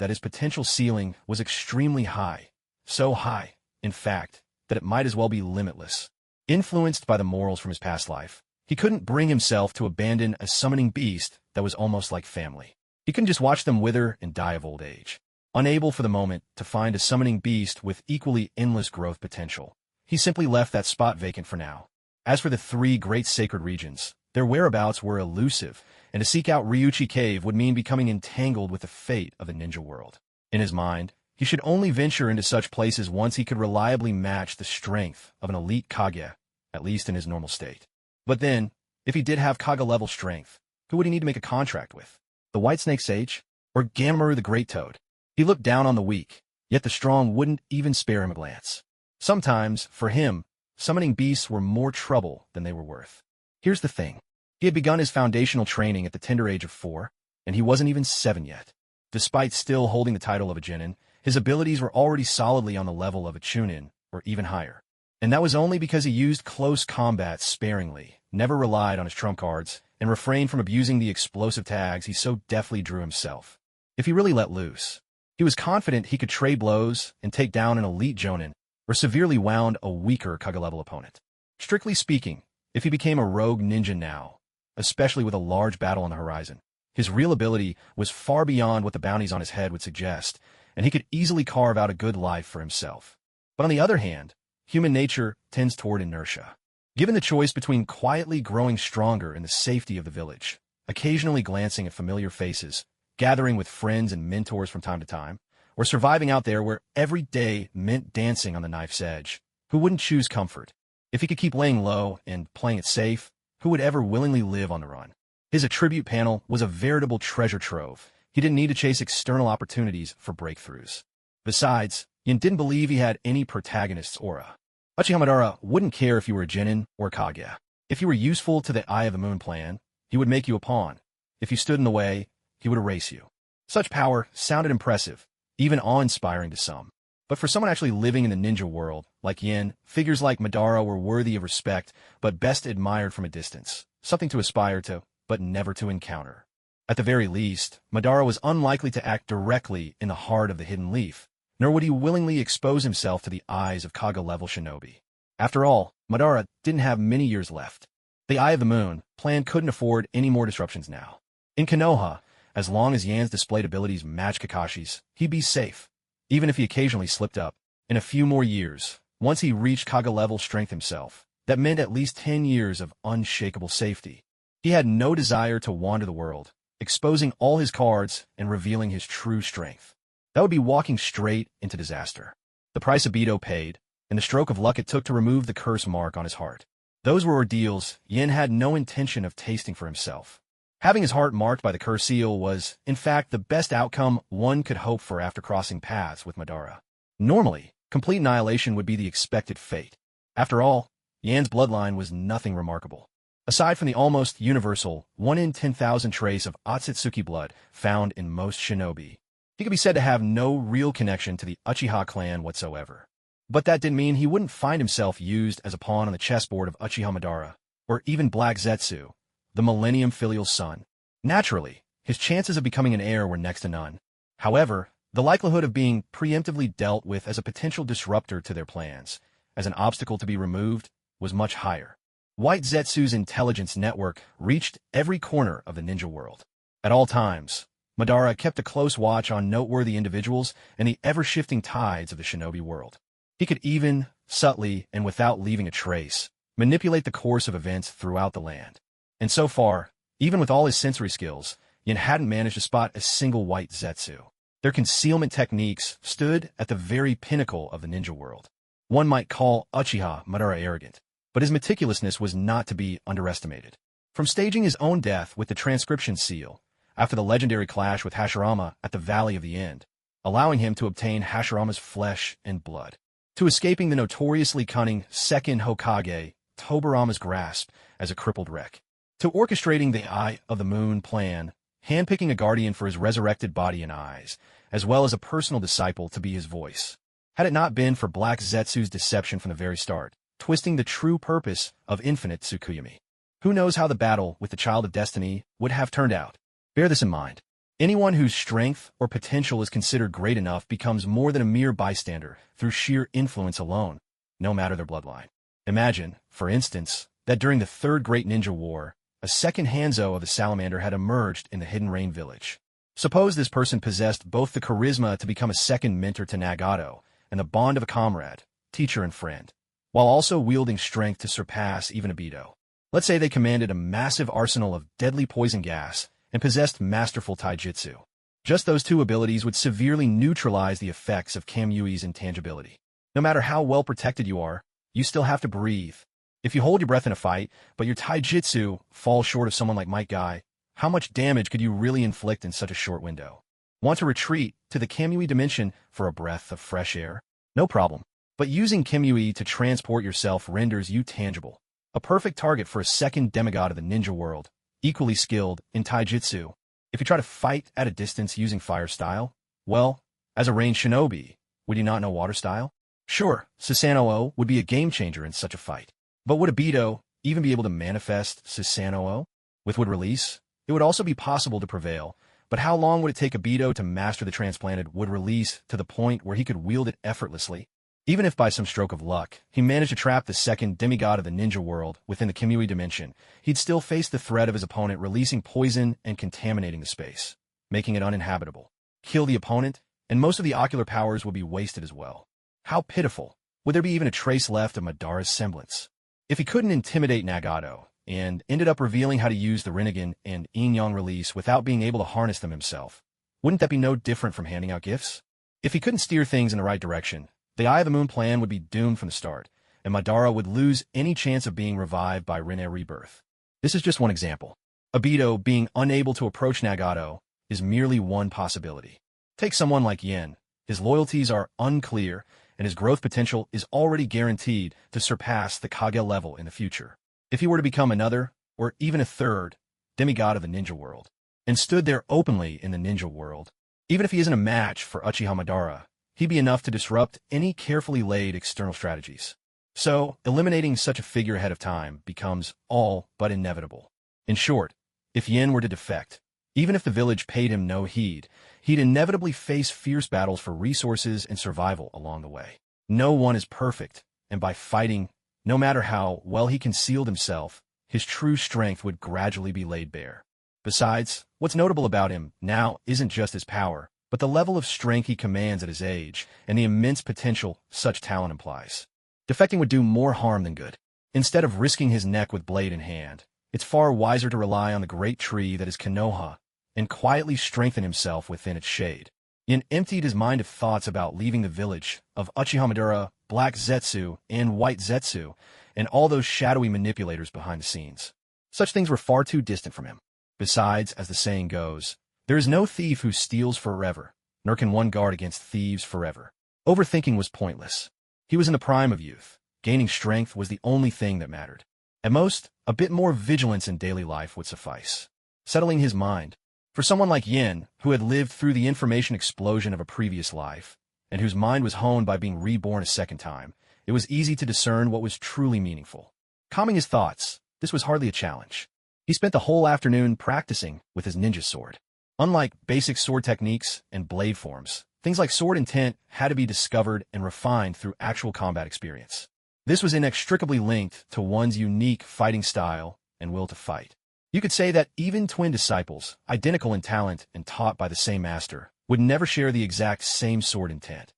that his potential ceiling was extremely high. So high, in fact, that it might as well be limitless. Influenced by the morals from his past life, he couldn't bring himself to abandon a summoning beast that was almost like family. He couldn't just watch them wither and die of old age. Unable for the moment to find a summoning beast with equally endless growth potential, he simply left that spot vacant for now. As for the three great sacred regions, their whereabouts were elusive, and to seek out Ryuchi Cave would mean becoming entangled with the fate of the ninja world. In his mind, he should only venture into such places once he could reliably match the strength of an elite Kage, at least in his normal state. But then, if he did have Kage-level strength, who would he need to make a contract with? The Whitesnake Sage? Or Ganmaru the Great Toad? He looked down on the weak, yet the strong wouldn't even spare him a glance. Sometimes, for him, summoning beasts were more trouble than they were worth. Here's the thing. He had begun his foundational training at the tender age of 4, and he wasn't even 7 yet. Despite still holding the title of a genin, his abilities were already solidly on the level of a Chunin, or even higher. And that was only because he used close combat sparingly, never relied on his trump cards, and refrained from abusing the explosive tags he so deftly drew himself. If he really let loose, he was confident he could trade blows and take down an elite jonin, or severely wound a weaker Kage-level opponent. Strictly speaking, if he became a rogue ninja now, especially with a large battle on the horizon, his real ability was far beyond what the bounties on his head would suggest, and he could easily carve out a good life for himself. But on the other hand, human nature tends toward inertia. Given the choice between quietly growing stronger in the safety of the village, occasionally glancing at familiar faces, gathering with friends and mentors from time to time, or surviving out there where every day meant dancing on the knife's edge, who wouldn't choose comfort? If he could keep laying low and playing it safe, who would ever willingly live on the run? His attribute panel was a veritable treasure trove. He didn't need to chase external opportunities for breakthroughs. Besides, Yin didn't believe he had any protagonist's aura. Uchiha Madara wouldn't care if you were a genin or a Kage. If you were useful to the Eye of the Moon plan, he would make you a pawn. If you stood in the way, he would erase you. Such power sounded impressive, even awe-inspiring to some. But for someone actually living in the ninja world, like Yin, figures like Madara were worthy of respect, but best admired from a distance, something to aspire to, but never to encounter. At the very least, Madara was unlikely to act directly in the heart of the Hidden Leaf, nor would he willingly expose himself to the eyes of Kage-level shinobi. After all, Madara didn't have many years left. The Eye of the Moon plan couldn't afford any more disruptions now. In Konoha, as long as Yan's displayed abilities matched Kakashi's, he'd be safe. Even if he occasionally slipped up, in a few more years, once he reached Kage-level strength himself, that meant at least 10 years of unshakable safety. He had no desire to wander the world, exposing all his cards and revealing his true strength. That would be walking straight into disaster. The price Obito paid, and the stroke of luck it took to remove the curse mark on his heart. Those were ordeals Yin had no intention of tasting for himself. Having his heart marked by the curse seal was, in fact, the best outcome one could hope for after crossing paths with Madara. Normally, complete annihilation would be the expected fate. After all, Yan's bloodline was nothing remarkable. Aside from the almost universal 1 in 10,000 trace of Otsutsuki blood found in most shinobi, he could be said to have no real connection to the Uchiha clan whatsoever. But that didn't mean he wouldn't find himself used as a pawn on the chessboard of Uchiha Madara, or even Black Zetsu, the Millennium Filial Son. Naturally, his chances of becoming an heir were next to none. However, the likelihood of being preemptively dealt with as a potential disruptor to their plans, as an obstacle to be removed, was much higher. White Zetsu's intelligence network reached every corner of the ninja world. At all times, Madara kept a close watch on noteworthy individuals and the ever-shifting tides of the shinobi world. He could even, subtly and without leaving a trace, manipulate the course of events throughout the land. And so far, even with all his sensory skills, Yin hadn't managed to spot a single white Zetsu. Their concealment techniques stood at the very pinnacle of the ninja world. One might call Uchiha Madara arrogant, but his meticulousness was not to be underestimated. From staging his own death with the transcription seal, after the legendary clash with Hashirama at the Valley of the End, allowing him to obtain Hashirama's flesh and blood, to escaping the notoriously cunning second Hokage, Tobirama's grasp as a crippled wreck, to orchestrating the Eye of the Moon plan, handpicking a guardian for his resurrected body and eyes, as well as a personal disciple to be his voice. Had it not been for Black Zetsu's deception from the very start, twisting the true purpose of infinite Tsukuyomi, who knows how the battle with the Child of Destiny would have turned out? Bear this in mind. Anyone whose strength or potential is considered great enough becomes more than a mere bystander through sheer influence alone, no matter their bloodline. Imagine, for instance, that during the Third Great Ninja War, a second Hanzo of the Salamander had emerged in the Hidden Rain village. Suppose this person possessed both the charisma to become a second mentor to Nagato and the bond of a comrade, teacher and friend, while also wielding strength to surpass even a Beto. Let's say they commanded a massive arsenal of deadly poison gas and possessed masterful taijutsu. Just those two abilities would severely neutralize the effects of Kamuyui's intangibility. No matter how well protected you are, you still have to breathe. If you hold your breath in a fight, but your taijutsu falls short of someone like Might Guy, how much damage could you really inflict in such a short window? Want to retreat to the Kamui dimension for a breath of fresh air? No problem. But using Kamui to transport yourself renders you tangible. A perfect target for a second demigod of the ninja world, equally skilled in taijutsu. If you try to fight at a distance using fire style, well, as a ranged shinobi, would you not know water style? Sure, Susanoo would be a game-changer in such a fight. But would a Beto even be able to manifest Susanoo? With wood release, it would also be possible to prevail, but how long would it take a Beto to master the transplanted wood release to the point where he could wield it effortlessly? Even if by some stroke of luck, he managed to trap the second demigod of the ninja world within the Kamui dimension, he'd still face the threat of his opponent releasing poison and contaminating the space, making it uninhabitable. Kill the opponent, and most of the ocular powers would be wasted as well. How pitiful. Would there be even a trace left of Madara's semblance? If he couldn't intimidate Nagato, and ended up revealing how to use the Rinnegan and Yin-Yang release without being able to harness them himself, wouldn't that be no different from handing out gifts? If he couldn't steer things in the right direction, the Eye of the Moon plan would be doomed from the start, and Madara would lose any chance of being revived by Rinne Rebirth. This is just one example. Obito being unable to approach Nagato is merely one possibility. Take someone like Yen. His loyalties are unclear, and his growth potential is already guaranteed to surpass the Kage level in the future. If he were to become another, or even a third, demigod of the ninja world, and stood there openly in the ninja world, even if he isn't a match for Uchiha Madara, he'd be enough to disrupt any carefully laid external strategies. So, eliminating such a figure ahead of time becomes all but inevitable. In short, if Yen were to defect, even if the village paid him no heed, he'd inevitably face fierce battles for resources and survival along the way. No one is perfect, and by fighting, no matter how well he concealed himself, his true strength would gradually be laid bare. Besides, what's notable about him now isn't just his power, but the level of strength he commands at his age, and the immense potential such talent implies. Defecting would do more harm than good. Instead of risking his neck with blade in hand, it's far wiser to rely on the great tree that is Konoha, and quietly strengthen himself within its shade. Yin emptied his mind of thoughts about leaving the village of Uchiha Madara, Black Zetsu, and White Zetsu, and all those shadowy manipulators behind the scenes. Such things were far too distant from him. Besides, as the saying goes, there is no thief who steals forever, nor can one guard against thieves forever. Overthinking was pointless. He was in the prime of youth. Gaining strength was the only thing that mattered. At most, a bit more vigilance in daily life would suffice. Settling his mind. For someone like Yin, who had lived through the information explosion of a previous life, and whose mind was honed by being reborn a second time, it was easy to discern what was truly meaningful. Calming his thoughts, this was hardly a challenge. He spent the whole afternoon practicing with his ninja sword. Unlike basic sword techniques and blade forms, things like sword intent had to be discovered and refined through actual combat experience. This was inextricably linked to one's unique fighting style and will to fight. You could say that even twin disciples, identical in talent and taught by the same master, would never share the exact same sword intent,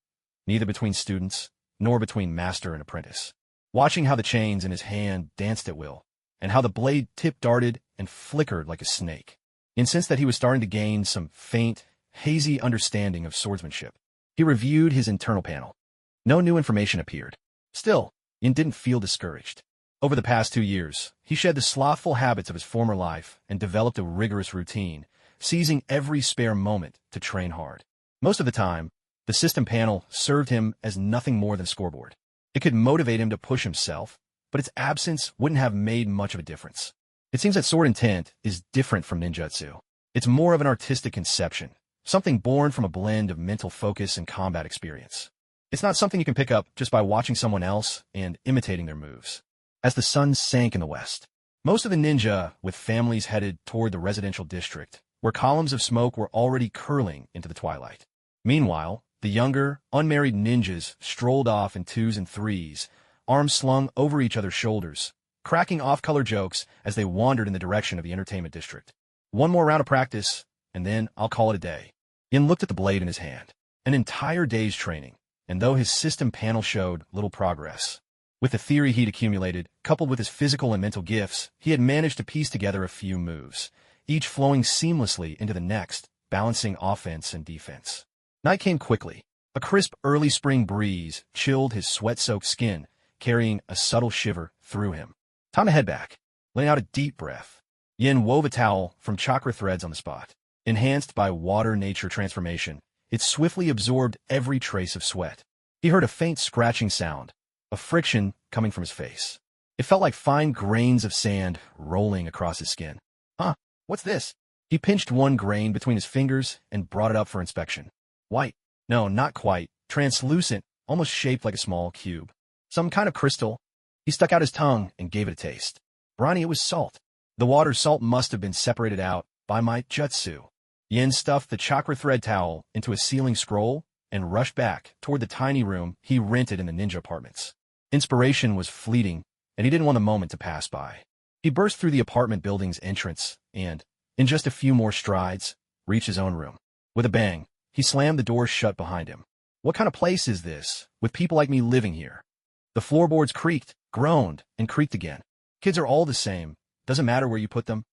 neither between students nor between master and apprentice. Watching how the chains in his hand danced at will, and how the blade tip-darted and flickered like a snake, Yin sensed that he was starting to gain some faint, hazy understanding of swordsmanship. He reviewed his internal panel. No new information appeared. Still, Yin didn't feel discouraged. Over the past 2 years, he shed the slothful habits of his former life and developed a rigorous routine, seizing every spare moment to train hard. Most of the time, the system panel served him as nothing more than a scoreboard. It could motivate him to push himself, but its absence wouldn't have made much of a difference. It seems that sword intent is different from ninjutsu. It's more of an artistic conception, something born from a blend of mental focus and combat experience. It's not something you can pick up just by watching someone else and imitating their moves. As the sun sank in the west, most of the ninja with families headed toward the residential district, where columns of smoke were already curling into the twilight. Meanwhile, the younger, unmarried ninjas strolled off in 2s and 3s, arms slung over each other's shoulders, cracking off-color jokes as they wandered in the direction of the entertainment district. One more round of practice, and then I'll call it a day. Yin looked at the blade in his hand. An entire day's training, and though his system panel showed little progress, with the theory he'd accumulated, coupled with his physical and mental gifts, he had managed to piece together a few moves, each flowing seamlessly into the next, balancing offense and defense. Night came quickly. A crisp early spring breeze chilled his sweat-soaked skin, carrying a subtle shiver through him. Time to head back. Letting out a deep breath, Yin wove a towel from chakra threads on the spot. Enhanced by water-nature transformation, it swiftly absorbed every trace of sweat. He heard a faint scratching sound, a friction coming from his face. It felt like fine grains of sand rolling across his skin. Huh, what's this? He pinched one grain between his fingers and brought it up for inspection. White. No, not quite. Translucent, almost shaped like a small cube. Some kind of crystal. He stuck out his tongue and gave it a taste. Briny, it was salt. The water salt must have been separated out by my jutsu. Yin stuffed the chakra thread towel into a sealing scroll and rushed back toward the tiny room he rented in the ninja apartments. Inspiration was fleeting, and he didn't want the moment to pass by. He burst through the apartment building's entrance and, in just a few more strides, reached his own room. With a bang, he slammed the door shut behind him. What kind of place is this, with people like me living here? The floorboards creaked, groaned, and creaked again. Kids are all the same. Doesn't matter where you put them.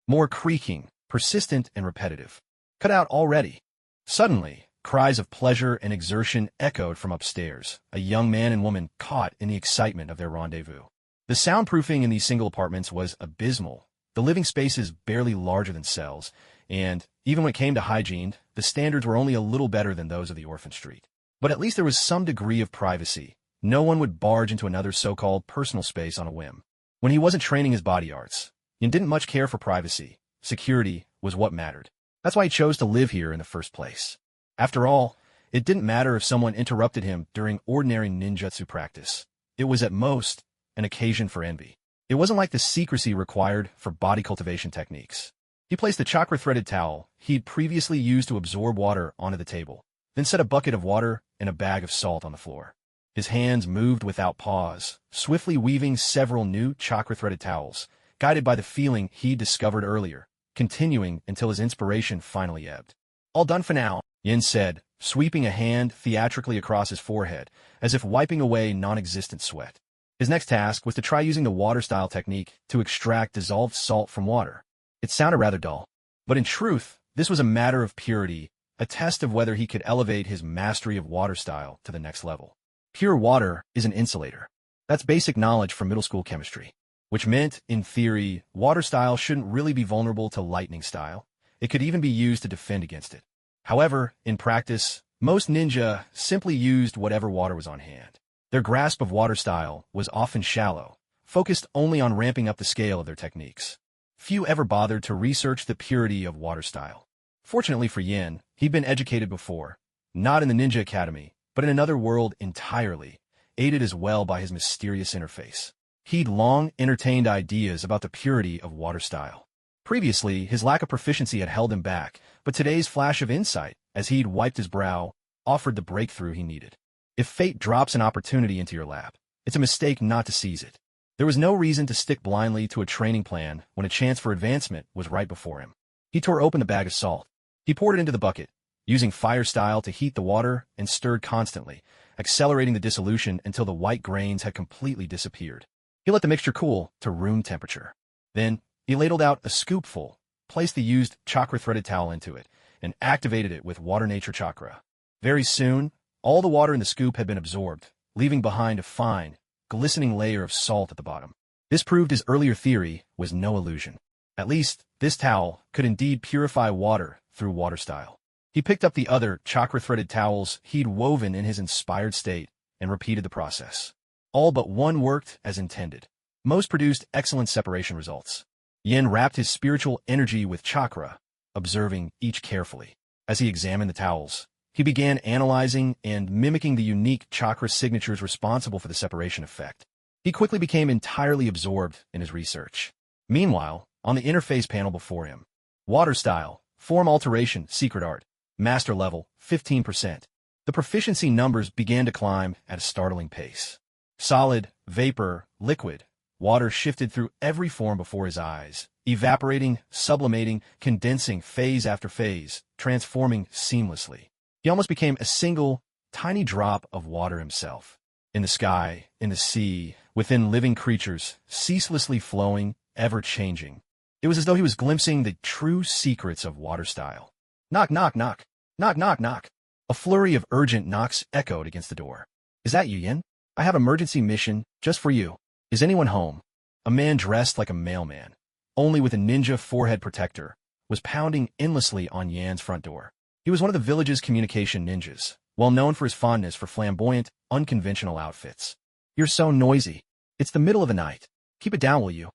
More creaking, persistent and repetitive. Cut out already. Suddenly, cries of pleasure and exertion echoed from upstairs, a young man and woman caught in the excitement of their rendezvous. The soundproofing in these single apartments was abysmal, the living spaces barely larger than cells, and, even when it came to hygiene, the standards were only a little better than those of the Orphan Street. But at least there was some degree of privacy. No one would barge into another's so-called personal space on a whim. When he wasn't training his body arts, Yin didn't much care for privacy. Security was what mattered. That's why he chose to live here in the first place. After all, it didn't matter if someone interrupted him during ordinary ninjutsu practice. It was at most an occasion for envy. It wasn't like the secrecy required for body cultivation techniques. He placed the chakra-threaded towel he'd previously used to absorb water onto the table, then set a bucket of water and a bag of salt on the floor. His hands moved without pause, swiftly weaving several new chakra-threaded towels, guided by the feeling he'd discovered earlier, continuing until his inspiration finally ebbed. All done for now, Yin said, sweeping a hand theatrically across his forehead, as if wiping away non-existent sweat. His next task was to try using the water-style technique to extract dissolved salt from water. It sounded rather dull, but in truth, this was a matter of purity, a test of whether he could elevate his mastery of water-style to the next level. Pure water is an insulator. That's basic knowledge from middle school chemistry, which meant, in theory, water-style shouldn't really be vulnerable to lightning-style. It could even be used to defend against it. However, in practice, most ninja simply used whatever water was on hand. Their grasp of water style was often shallow, focused only on ramping up the scale of their techniques. Few ever bothered to research the purity of water style. Fortunately for Yin, he'd been educated before, not in the ninja academy, but in another world entirely, aided as well by his mysterious interface. He'd long entertained ideas about the purity of water style. Previously, his lack of proficiency had held him back, but today's flash of insight, as he'd wiped his brow, offered the breakthrough he needed. If fate drops an opportunity into your lap, it's a mistake not to seize it. There was no reason to stick blindly to a training plan when a chance for advancement was right before him. He tore open the bag of salt. He poured it into the bucket, using fire style to heat the water, and stirred constantly, accelerating the dissolution until the white grains had completely disappeared. He let the mixture cool to room temperature. Then, he ladled out a scoopful, placed the used chakra threaded towel into it, and activated it with water nature chakra. Very soon, all the water in the scoop had been absorbed, leaving behind a fine, glistening layer of salt at the bottom. This proved his earlier theory was no illusion. At least, this towel could indeed purify water through water style. He picked up the other chakra-threaded towels he'd woven in his inspired state and repeated the process. All but one worked as intended. Most produced excellent separation results. Yin wrapped his spiritual energy with chakra, observing each carefully. As he examined the towels, he began analyzing and mimicking the unique chakra signatures responsible for the separation effect. He quickly became entirely absorbed in his research. Meanwhile, on the interface panel before him, water style, form alteration, secret art, master level, 15%. The proficiency numbers began to climb at a startling pace. Solid, vapor, liquid, water shifted through every form before his eyes, evaporating, sublimating, condensing phase after phase, transforming seamlessly. He almost became a single, tiny drop of water himself. In the sky, in the sea, within living creatures, ceaselessly flowing, ever-changing. It was as though he was glimpsing the true secrets of water style. Knock, knock, knock. Knock, knock, knock. A flurry of urgent knocks echoed against the door. Is that you, Yin? I have an emergency mission just for you. Is anyone home? A man dressed like a mailman, only with a ninja forehead protector, was pounding endlessly on Yan's front door. He was one of the village's communication ninjas, well known for his fondness for flamboyant, unconventional outfits. You're so noisy. It's the middle of the night. Keep it down, will you?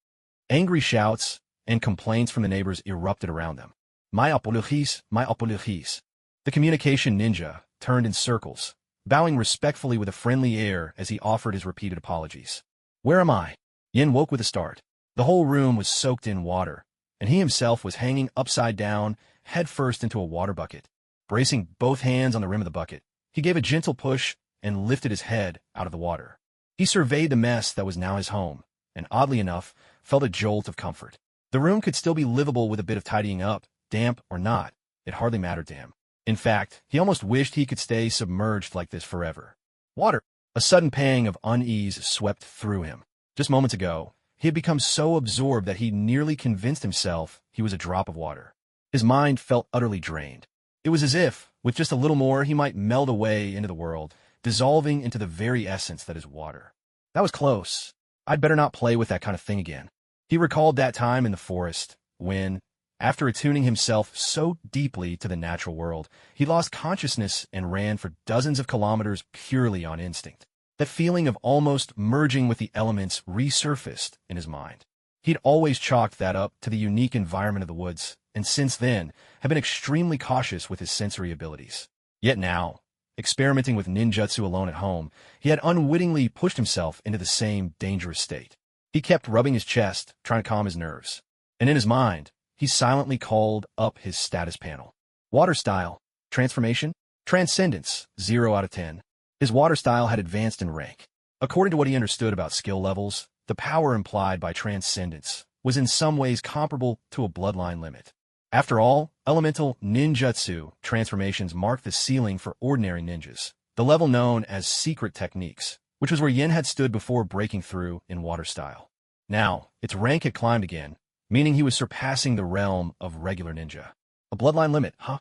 Angry shouts and complaints from the neighbors erupted around them. My apologies, my apologies. The communication ninja turned in circles, bowing respectfully with a friendly air as he offered his repeated apologies. Where am I? Yin woke with a start. The whole room was soaked in water, and he himself was hanging upside down, head first into a water bucket. Bracing both hands on the rim of the bucket, he gave a gentle push and lifted his head out of the water. He surveyed the mess that was now his home, and oddly enough, felt a jolt of comfort. The room could still be livable with a bit of tidying up, damp or not. It hardly mattered to him. In fact, he almost wished he could stay submerged like this forever. Water. A sudden pang of unease swept through him. Just moments ago, he had become so absorbed that he nearly convinced himself he was a drop of water. His mind felt utterly drained. It was as if, with just a little more, he might meld away into the world, dissolving into the very essence that is water. That was close. I'd better not play with that kind of thing again. He recalled that time in the forest, when, after attuning himself so deeply to the natural world, he lost consciousness and ran for dozens of kilometers purely on instinct. That feeling of almost merging with the elements resurfaced in his mind. He'd always chalked that up to the unique environment of the woods, and since then, had been extremely cautious with his sensory abilities. Yet now, experimenting with ninjutsu alone at home, he had unwittingly pushed himself into the same dangerous state. He kept rubbing his chest, trying to calm his nerves. And in his mind, he silently called up his status panel. Water style, transformation, transcendence, 0 out of 10. His water style had advanced in rank. According to what he understood about skill levels, the power implied by transcendence was in some ways comparable to a bloodline limit. After all, elemental ninjutsu transformations marked the ceiling for ordinary ninjas, the level known as secret techniques, which was where Yin had stood before breaking through in water style. Now, its rank had climbed again, meaning he was surpassing the realm of regular ninja. A bloodline limit, huh?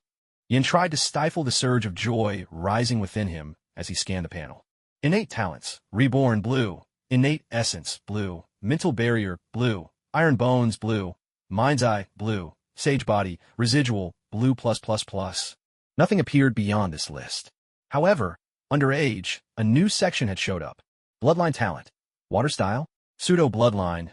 Yin tried to stifle the surge of joy rising within him as he scanned the panel. Innate talents, reborn, blue. Innate essence, blue. Mental barrier, blue. Iron bones, blue. Mind's eye, blue. Sage body, residual, blue+++. Nothing appeared beyond this list. However, under age, a new section had showed up. Bloodline talent. Water style? Pseudo-bloodline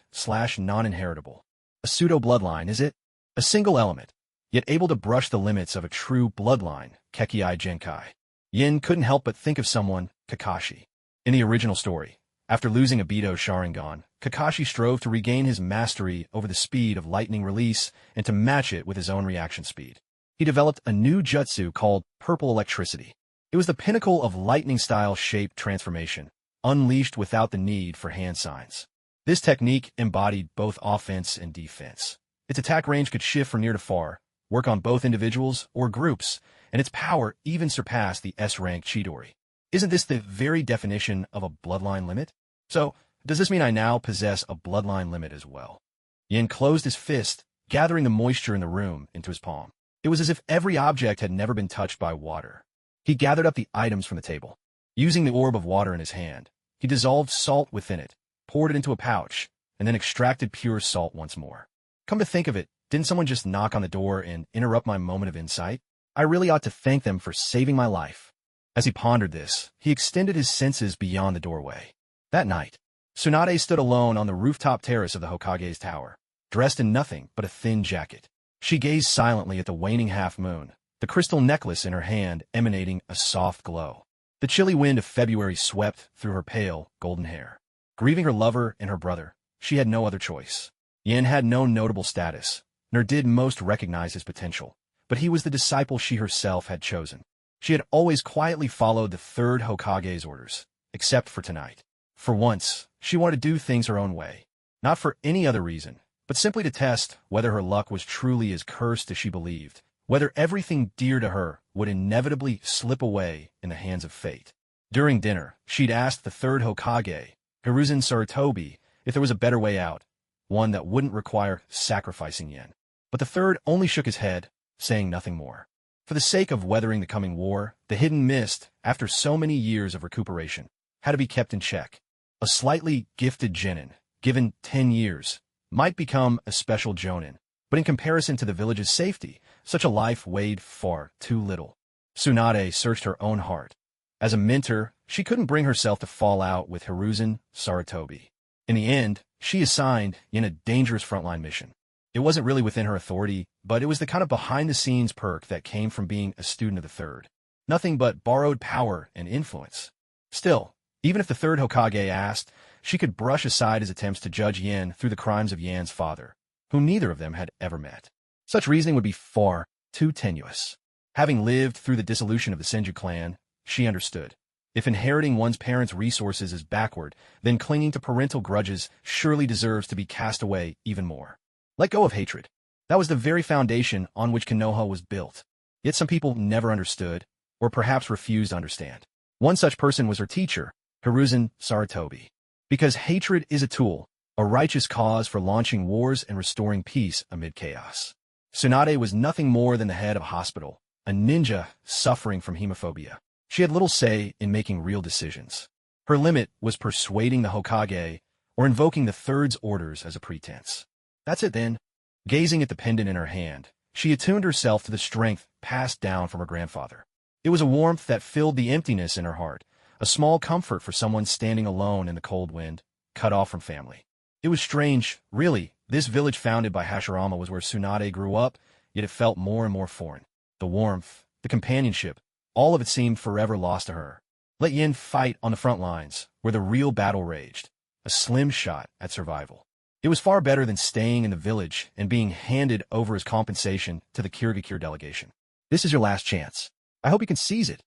/ non-inheritable. A pseudo-bloodline, is it? A single element, yet able to brush the limits of a true bloodline, Kekkei Genkai. Yin couldn't help but think of someone, Kakashi. In the original story, After losing Obito Sharingan, Kakashi strove to regain his mastery over the speed of lightning release and to match it with his own reaction speed. He developed a new jutsu called Purple Electricity. It was the pinnacle of lightning-style shape transformation, unleashed without the need for hand signs. This technique embodied both offense and defense. Its attack range could shift from near to far, work on both individuals or groups, and its power even surpassed the S-rank Chidori. Isn't this the very definition of a bloodline limit? So, does this mean I now possess a bloodline limit as well? Yin closed his fist, gathering the moisture in the room into his palm. It was as if every object had never been touched by water. He gathered up the items from the table. Using the orb of water in his hand, he dissolved salt within it, poured it into a pouch, and then extracted pure salt once more. Come to think of it, didn't someone just knock on the door and interrupt my moment of insight? I really ought to thank them for saving my life. As he pondered this, he extended his senses beyond the doorway. That night, Tsunade stood alone on the rooftop terrace of the Hokage's tower, dressed in nothing but a thin jacket. She gazed silently at the waning half-moon, the crystal necklace in her hand emanating a soft glow. The chilly wind of February swept through her pale, golden hair. Grieving her lover and her brother, she had no other choice. Yin had no notable status, nor did most recognize his potential, but he was the disciple she herself had chosen. She had always quietly followed the third Hokage's orders, except for tonight. For once, she wanted to do things her own way, not for any other reason, but simply to test whether her luck was truly as cursed as she believed, whether everything dear to her would inevitably slip away in the hands of fate. During dinner, she'd asked the third Hokage, Hiruzen Sarutobi, if there was a better way out, one that wouldn't require sacrificing Yin. But the third only shook his head, saying nothing more. For the sake of weathering the coming war, the hidden mist, after so many years of recuperation, had to be kept in check. A slightly gifted genin, given 10 years, might become a special jonin, but in comparison to the village's safety, such a life weighed far too little. Tsunade searched her own heart. As a mentor, she couldn't bring herself to fall out with Hiruzen Sarutobi. In the end, she assigned Yin a dangerous frontline mission. It wasn't really within her authority, but it was the kind of behind-the-scenes perk that came from being a student of the third. Nothing but borrowed power and influence. Still, even if the third Hokage asked, she could brush aside his attempts to judge Yin through the crimes of Yan's father, whom neither of them had ever met. Such reasoning would be far too tenuous. Having lived through the dissolution of the Senju clan, she understood. If inheriting one's parents' resources is backward, then clinging to parental grudges surely deserves to be cast away even more. Let go of hatred. That was the very foundation on which Konoha was built. Yet some people never understood, or perhaps refused to understand. One such person was her teacher, Hiruzen Sarutobi. Because hatred is a tool, a righteous cause for launching wars and restoring peace amid chaos. Tsunade was nothing more than the head of a hospital, a ninja suffering from hemophobia. She had little say in making real decisions. Her limit was persuading the Hokage or invoking the third's orders as a pretense. That's it then. Gazing at the pendant in her hand, she attuned herself to the strength passed down from her grandfather. It was a warmth that filled the emptiness in her heart, a small comfort for someone standing alone in the cold wind, cut off from family. It was strange, really. This village founded by Hashirama was where Tsunade grew up, yet it felt more and more foreign. The warmth, the companionship, all of it seemed forever lost to her. Let Yin fight on the front lines, where the real battle raged, a slim shot at survival. It was far better than staying in the village and being handed over as compensation to the Kirigakure delegation. This is your last chance. I hope you can seize it.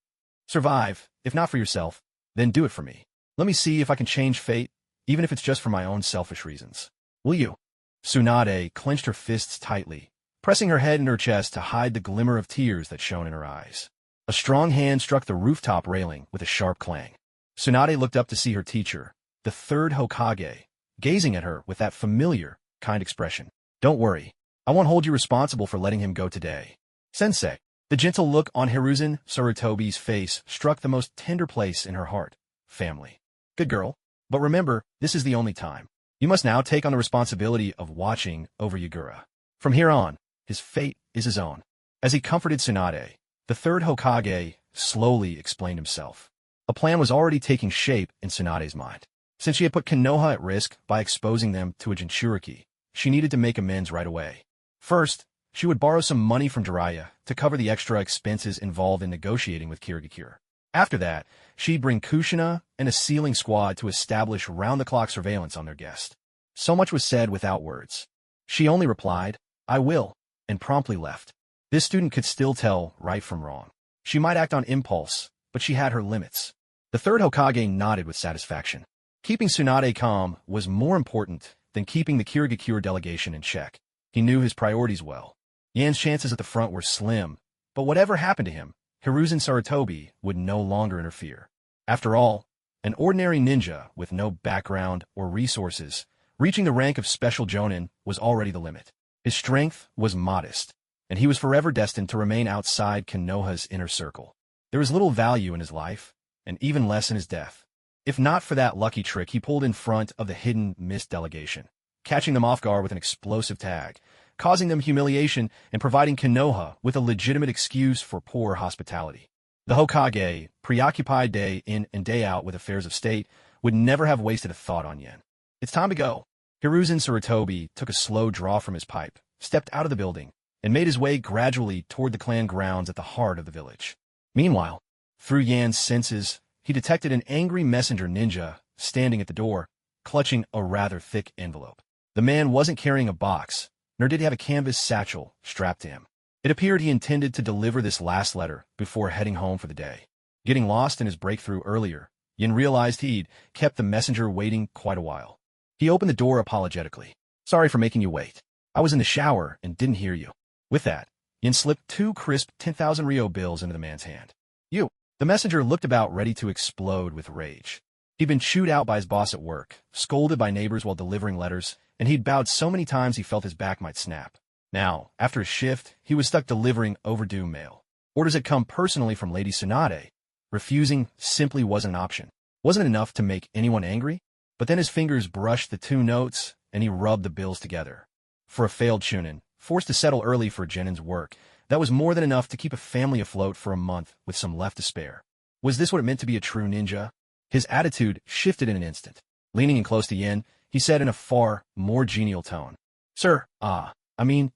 Survive, if not for yourself, then do it for me. Let me see if I can change fate, even if it's just for my own selfish reasons. Will you? Tsunade clenched her fists tightly, pressing her head into her chest to hide the glimmer of tears that shone in her eyes. A strong hand struck the rooftop railing with a sharp clang. Tsunade looked up to see her teacher, the third Hokage, gazing at her with that familiar, kind expression. Don't worry. I won't hold you responsible for letting him go today. Sensei. The gentle look on Hiruzen Sarutobi's face struck the most tender place in her heart. Family. Good girl. But remember, this is the only time. You must now take on the responsibility of watching over Yagura. From here on, his fate is his own. As he comforted Tsunade, the third Hokage slowly explained himself. A plan was already taking shape in Tsunade's mind. Since she had put Konoha at risk by exposing them to a Jinchuriki, she needed to make amends right away. First, she would borrow some money from Jiraiya to cover the extra expenses involved in negotiating with Kirigakure. After that, she'd bring Kushina and a sealing squad to establish round-the-clock surveillance on their guest. So much was said without words. She only replied, "I will," and promptly left. This student could still tell right from wrong. She might act on impulse, but she had her limits. The third Hokage nodded with satisfaction. Keeping Tsunade calm was more important than keeping the Kirigakure delegation in check. He knew his priorities well. Yan's chances at the front were slim, but whatever happened to him, Hiruzen Sarutobi would no longer interfere. After all, an ordinary ninja with no background or resources, reaching the rank of Special Jonin was already the limit. His strength was modest, and he was forever destined to remain outside Konoha's inner circle. There was little value in his life, and even less in his death. If not for that lucky trick he pulled in front of the hidden mist delegation, catching them off guard with an explosive tag, causing them humiliation and providing Konoha with a legitimate excuse for poor hospitality. The Hokage, preoccupied day in and day out with affairs of state, would never have wasted a thought on Yen. It's time to go. Hiruzen Sarutobi took a slow draw from his pipe, stepped out of the building, and made his way gradually toward the clan grounds at the heart of the village. Meanwhile, through Yan's senses, he detected an angry messenger ninja standing at the door, clutching a rather thick envelope. The man wasn't carrying a box, nor did he have a canvas satchel strapped to him. It appeared he intended to deliver this last letter before heading home for the day. Getting lost in his breakthrough earlier, Yin realized he'd kept the messenger waiting quite a while. He opened the door apologetically. "Sorry for making you wait. I was in the shower and didn't hear you." With that, Yin slipped 2 crisp 10,000 Ryo bills into the man's hand. "You." The messenger looked about ready to explode with rage. He'd been chewed out by his boss at work, scolded by neighbors while delivering letters, and he'd bowed so many times he felt his back might snap. Now, after a shift, he was stuck delivering overdue mail. Orders had come personally from Lady Tsunade. Refusing simply wasn't an option. Wasn't enough to make anyone angry, but then his fingers brushed the 2 notes, and he rubbed the bills together. For a failed Chunin, forced to settle early for Genin's work, that was more than enough to keep a family afloat for a month with some left to spare. Was this what it meant to be a true ninja? His attitude shifted in an instant. Leaning in close to Yin, he said in a far more genial tone, "Sir,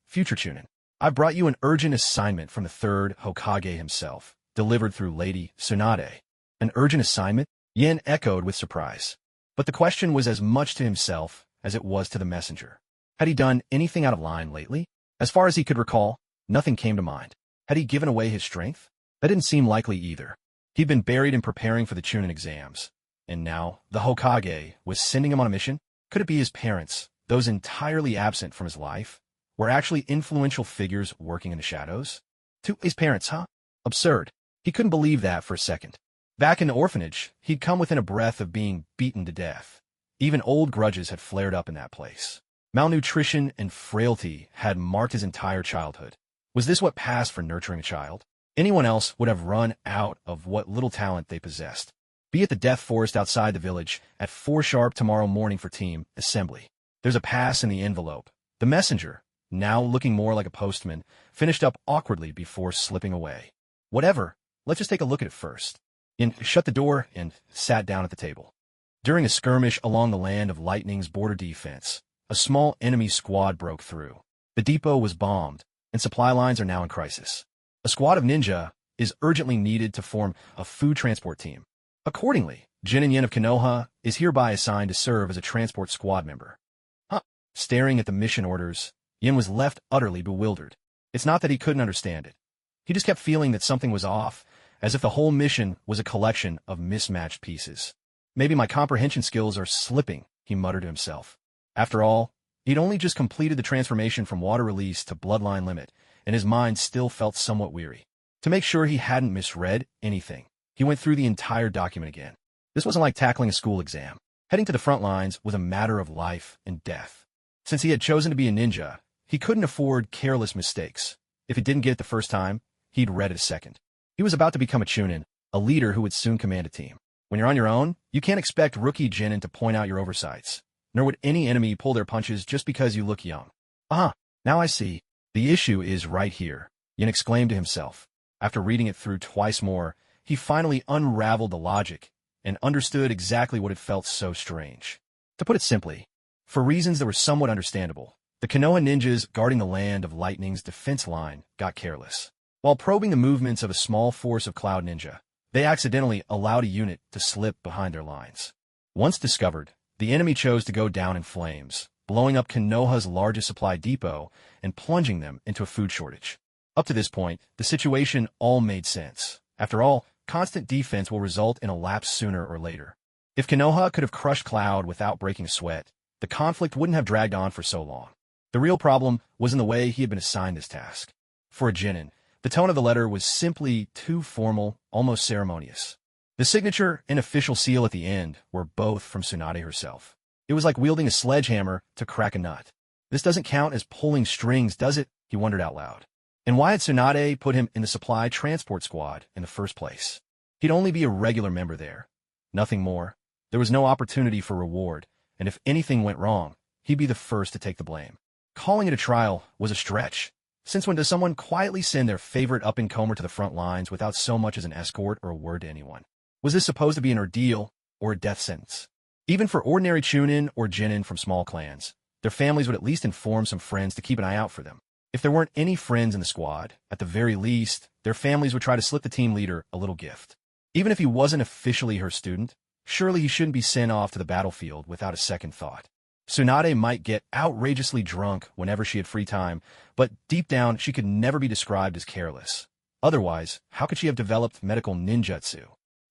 future Chunin, I brought you an urgent assignment from the third Hokage himself, delivered through Lady Tsunade." An urgent assignment? Yin echoed with surprise. But the question was as much to himself as it was to the messenger. Had he done anything out of line lately? As far as he could recall, nothing came to mind. Had he given away his strength? That didn't seem likely either. He'd been buried in preparing for the Chunin exams. And now, the Hokage was sending him on a mission? Could it be his parents, those entirely absent from his life, were actually influential figures working in the shadows? To his parents, huh? Absurd. He couldn't believe that for a second. Back in the orphanage, he'd come within a breath of being beaten to death. Even old grudges had flared up in that place. Malnutrition and frailty had marked his entire childhood. Was this what passed for nurturing a child? Anyone else would have run out of what little talent they possessed. Be at the death forest outside the village at 4 sharp tomorrow morning for team assembly. There's a pass in the envelope. The messenger, now looking more like a postman, finished up awkwardly before slipping away. Whatever, let's just take a look at it first. Yin shut the door and sat down at the table. During a skirmish along the land of Lightning's border defense, a small enemy squad broke through. The depot was bombed, and supply lines are now in crisis. A squad of ninja is urgently needed to form a food transport team. Accordingly, Jin and Yin of Konoha is hereby assigned to serve as a transport squad member. Staring at the mission orders, Yin was left utterly bewildered. It's not that he couldn't understand it. He just kept feeling that something was off, as if the whole mission was a collection of mismatched pieces. "Maybe my comprehension skills are slipping," he muttered to himself. After all, he'd only just completed the transformation from water release to bloodline limit, and his mind still felt somewhat weary. To make sure he hadn't misread anything, he went through the entire document again. This wasn't like tackling a school exam. Heading to the front lines was a matter of life and death. Since he had chosen to be a ninja, he couldn't afford careless mistakes. If he didn't get it the first time, he'd read it a second. He was about to become a Chunin, a leader who would soon command a team. When you're on your own, you can't expect rookie Genin to point out your oversights, nor would any enemy pull their punches just because you look young. Now I see. The issue is right here, Yin exclaimed to himself. After reading it through twice more, he finally unraveled the logic and understood exactly what had felt so strange. To put it simply, for reasons that were somewhat understandable, the Konoha ninjas guarding the land of Lightning's defense line got careless. While probing the movements of a small force of Cloud Ninja, They accidentally allowed a unit to slip behind their lines. Once discovered, the enemy chose to go down in flames, blowing up Konoha's largest supply depot and plunging them into a food shortage. Up to this point, the situation all made sense. After all, constant defense will result in a lapse sooner or later. If Konoha could have crushed Cloud without breaking a sweat, the conflict wouldn't have dragged on for so long. The real problem was in the way he had been assigned this task. For a genin, the tone of the letter was simply too formal, almost ceremonious. The signature and official seal at the end were both from Tsunade herself. It was like wielding a sledgehammer to crack a nut. This doesn't count as pulling strings, does it? He wondered out loud. And why had Tsunade put him in the supply transport squad in the first place? He'd only be a regular member there. Nothing more. There was no opportunity for reward, and if anything went wrong, he'd be the first to take the blame. Calling it a trial was a stretch. Since when does someone quietly send their favorite up-and-comer to the front lines without so much as an escort or a word to anyone? Was this supposed to be an ordeal or a death sentence? Even for ordinary Chunin or genin from small clans, their families would at least inform some friends to keep an eye out for them. If there weren't any friends in the squad, at the very least, their families would try to slip the team leader a little gift. Even if he wasn't officially her student, surely he shouldn't be sent off to the battlefield without a second thought. Tsunade might get outrageously drunk whenever she had free time, but deep down she could never be described as careless. Otherwise, how could she have developed medical ninjutsu?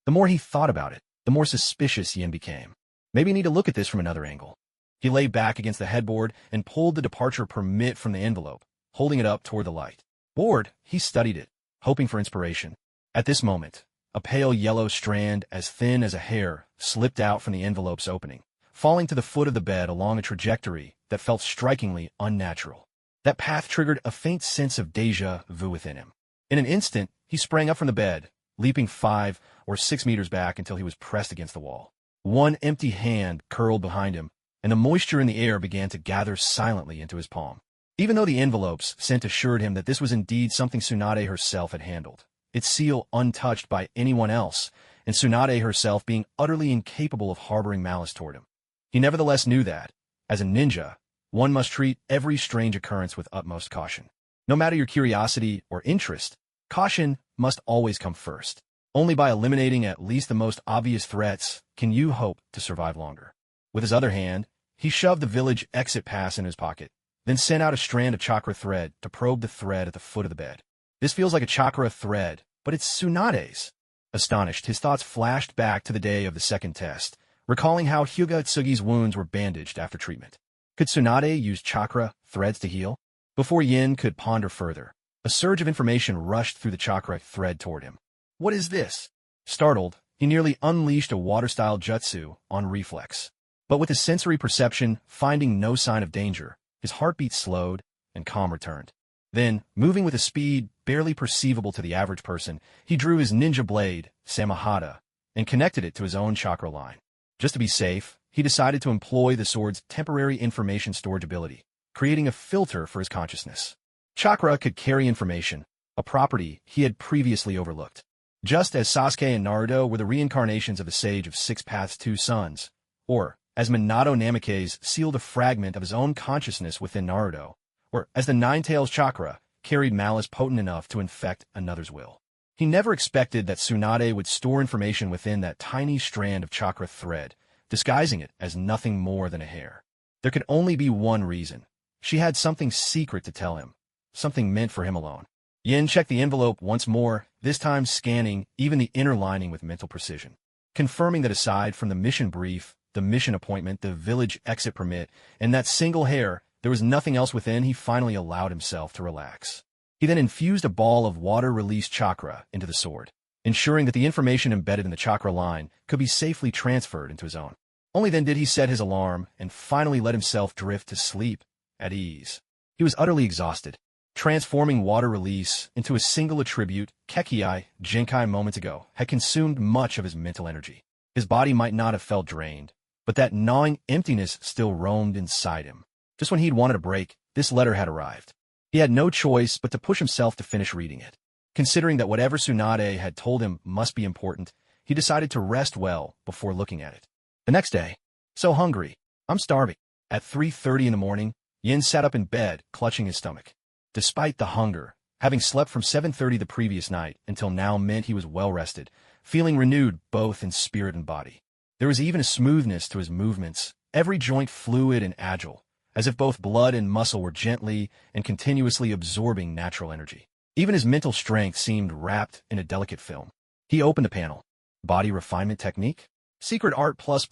The more he thought about it, the more suspicious Yin became. Maybe I need to look at this from another angle. He lay back against the headboard and pulled the departure permit from the envelope, holding it up toward the light. Bored, he studied it, hoping for inspiration. At this moment, a pale yellow strand as thin as a hair slipped out from the envelope's opening, falling to the foot of the bed along a trajectory that felt strikingly unnatural. That path triggered a faint sense of déjà vu within him. In an instant, he sprang up from the bed, leaping 5 or 6 meters back until he was pressed against the wall. One empty hand curled behind him, and the moisture in the air began to gather silently into his palm. Even though the envelope's scent assured him that this was indeed something Tsunade herself had handled, its seal untouched by anyone else, and Tsunade herself being utterly incapable of harboring malice toward him. He nevertheless knew that, as a ninja, one must treat every strange occurrence with utmost caution. No matter your curiosity or interest, caution must always come first. Only by eliminating at least the most obvious threats can you hope to survive longer. With his other hand, he shoved the village exit pass in his pocket, then sent out a strand of chakra thread to probe the thread at the foot of the bed. This feels like a chakra thread, but it's Tsunade's. Astonished, his thoughts flashed back to the day of the second test, recalling how Hyuga Tsugi's wounds were bandaged after treatment. Could Tsunade use chakra threads to heal? Before Yin could ponder further, a surge of information rushed through the chakra thread toward him. What is this? Startled, he nearly unleashed a water-style jutsu on reflex. But with his sensory perception finding no sign of danger, his heartbeat slowed and calm returned. Then, moving with a speed barely perceivable to the average person, he drew his ninja blade, Samahata, and connected it to his own chakra line. Just to be safe, he decided to employ the sword's temporary information storage ability, creating a filter for his consciousness. Chakra could carry information, a property he had previously overlooked. Just as Sasuke and Naruto were the reincarnations of the Sage of Six Paths' two sons, or as Minato Namikaze sealed a fragment of his own consciousness within Naruto, or as the Nine-Tails chakra carried malice potent enough to infect another's will. He never expected that Tsunade would store information within that tiny strand of chakra thread, disguising it as nothing more than a hair. There could only be one reason. She had something secret to tell him, something meant for him alone. Yin checked the envelope once more, this time scanning even the inner lining with mental precision. Confirming that aside from the mission brief, the mission appointment, the village exit permit, and that single hair, there was nothing else within, he finally allowed himself to relax. He then infused a ball of water-release chakra into the sword, ensuring that the information embedded in the chakra line could be safely transferred into his own. Only then did he set his alarm and finally let himself drift to sleep at ease. He was utterly exhausted. Transforming water release into a single attribute, Kekiai, Genkai moments ago, had consumed much of his mental energy. His body might not have felt drained, but that gnawing emptiness still roamed inside him. Just when he'd wanted a break, this letter had arrived. He had no choice but to push himself to finish reading it. Considering that whatever Tsunade had told him must be important, he decided to rest well before looking at it. The next day, so hungry, I'm starving. At 3:30 in the morning, Yin sat up in bed, clutching his stomach. Despite the hunger, having slept from 7:30 the previous night until now meant he was well rested, feeling renewed both in spirit and body. There was even a smoothness to his movements, every joint fluid and agile, as if both blood and muscle were gently and continuously absorbing natural energy. Even his mental strength seemed wrapped in a delicate film. He opened the panel. Body refinement technique? Secret art +++,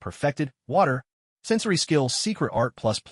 perfected, water. Sensory skill secret art ++,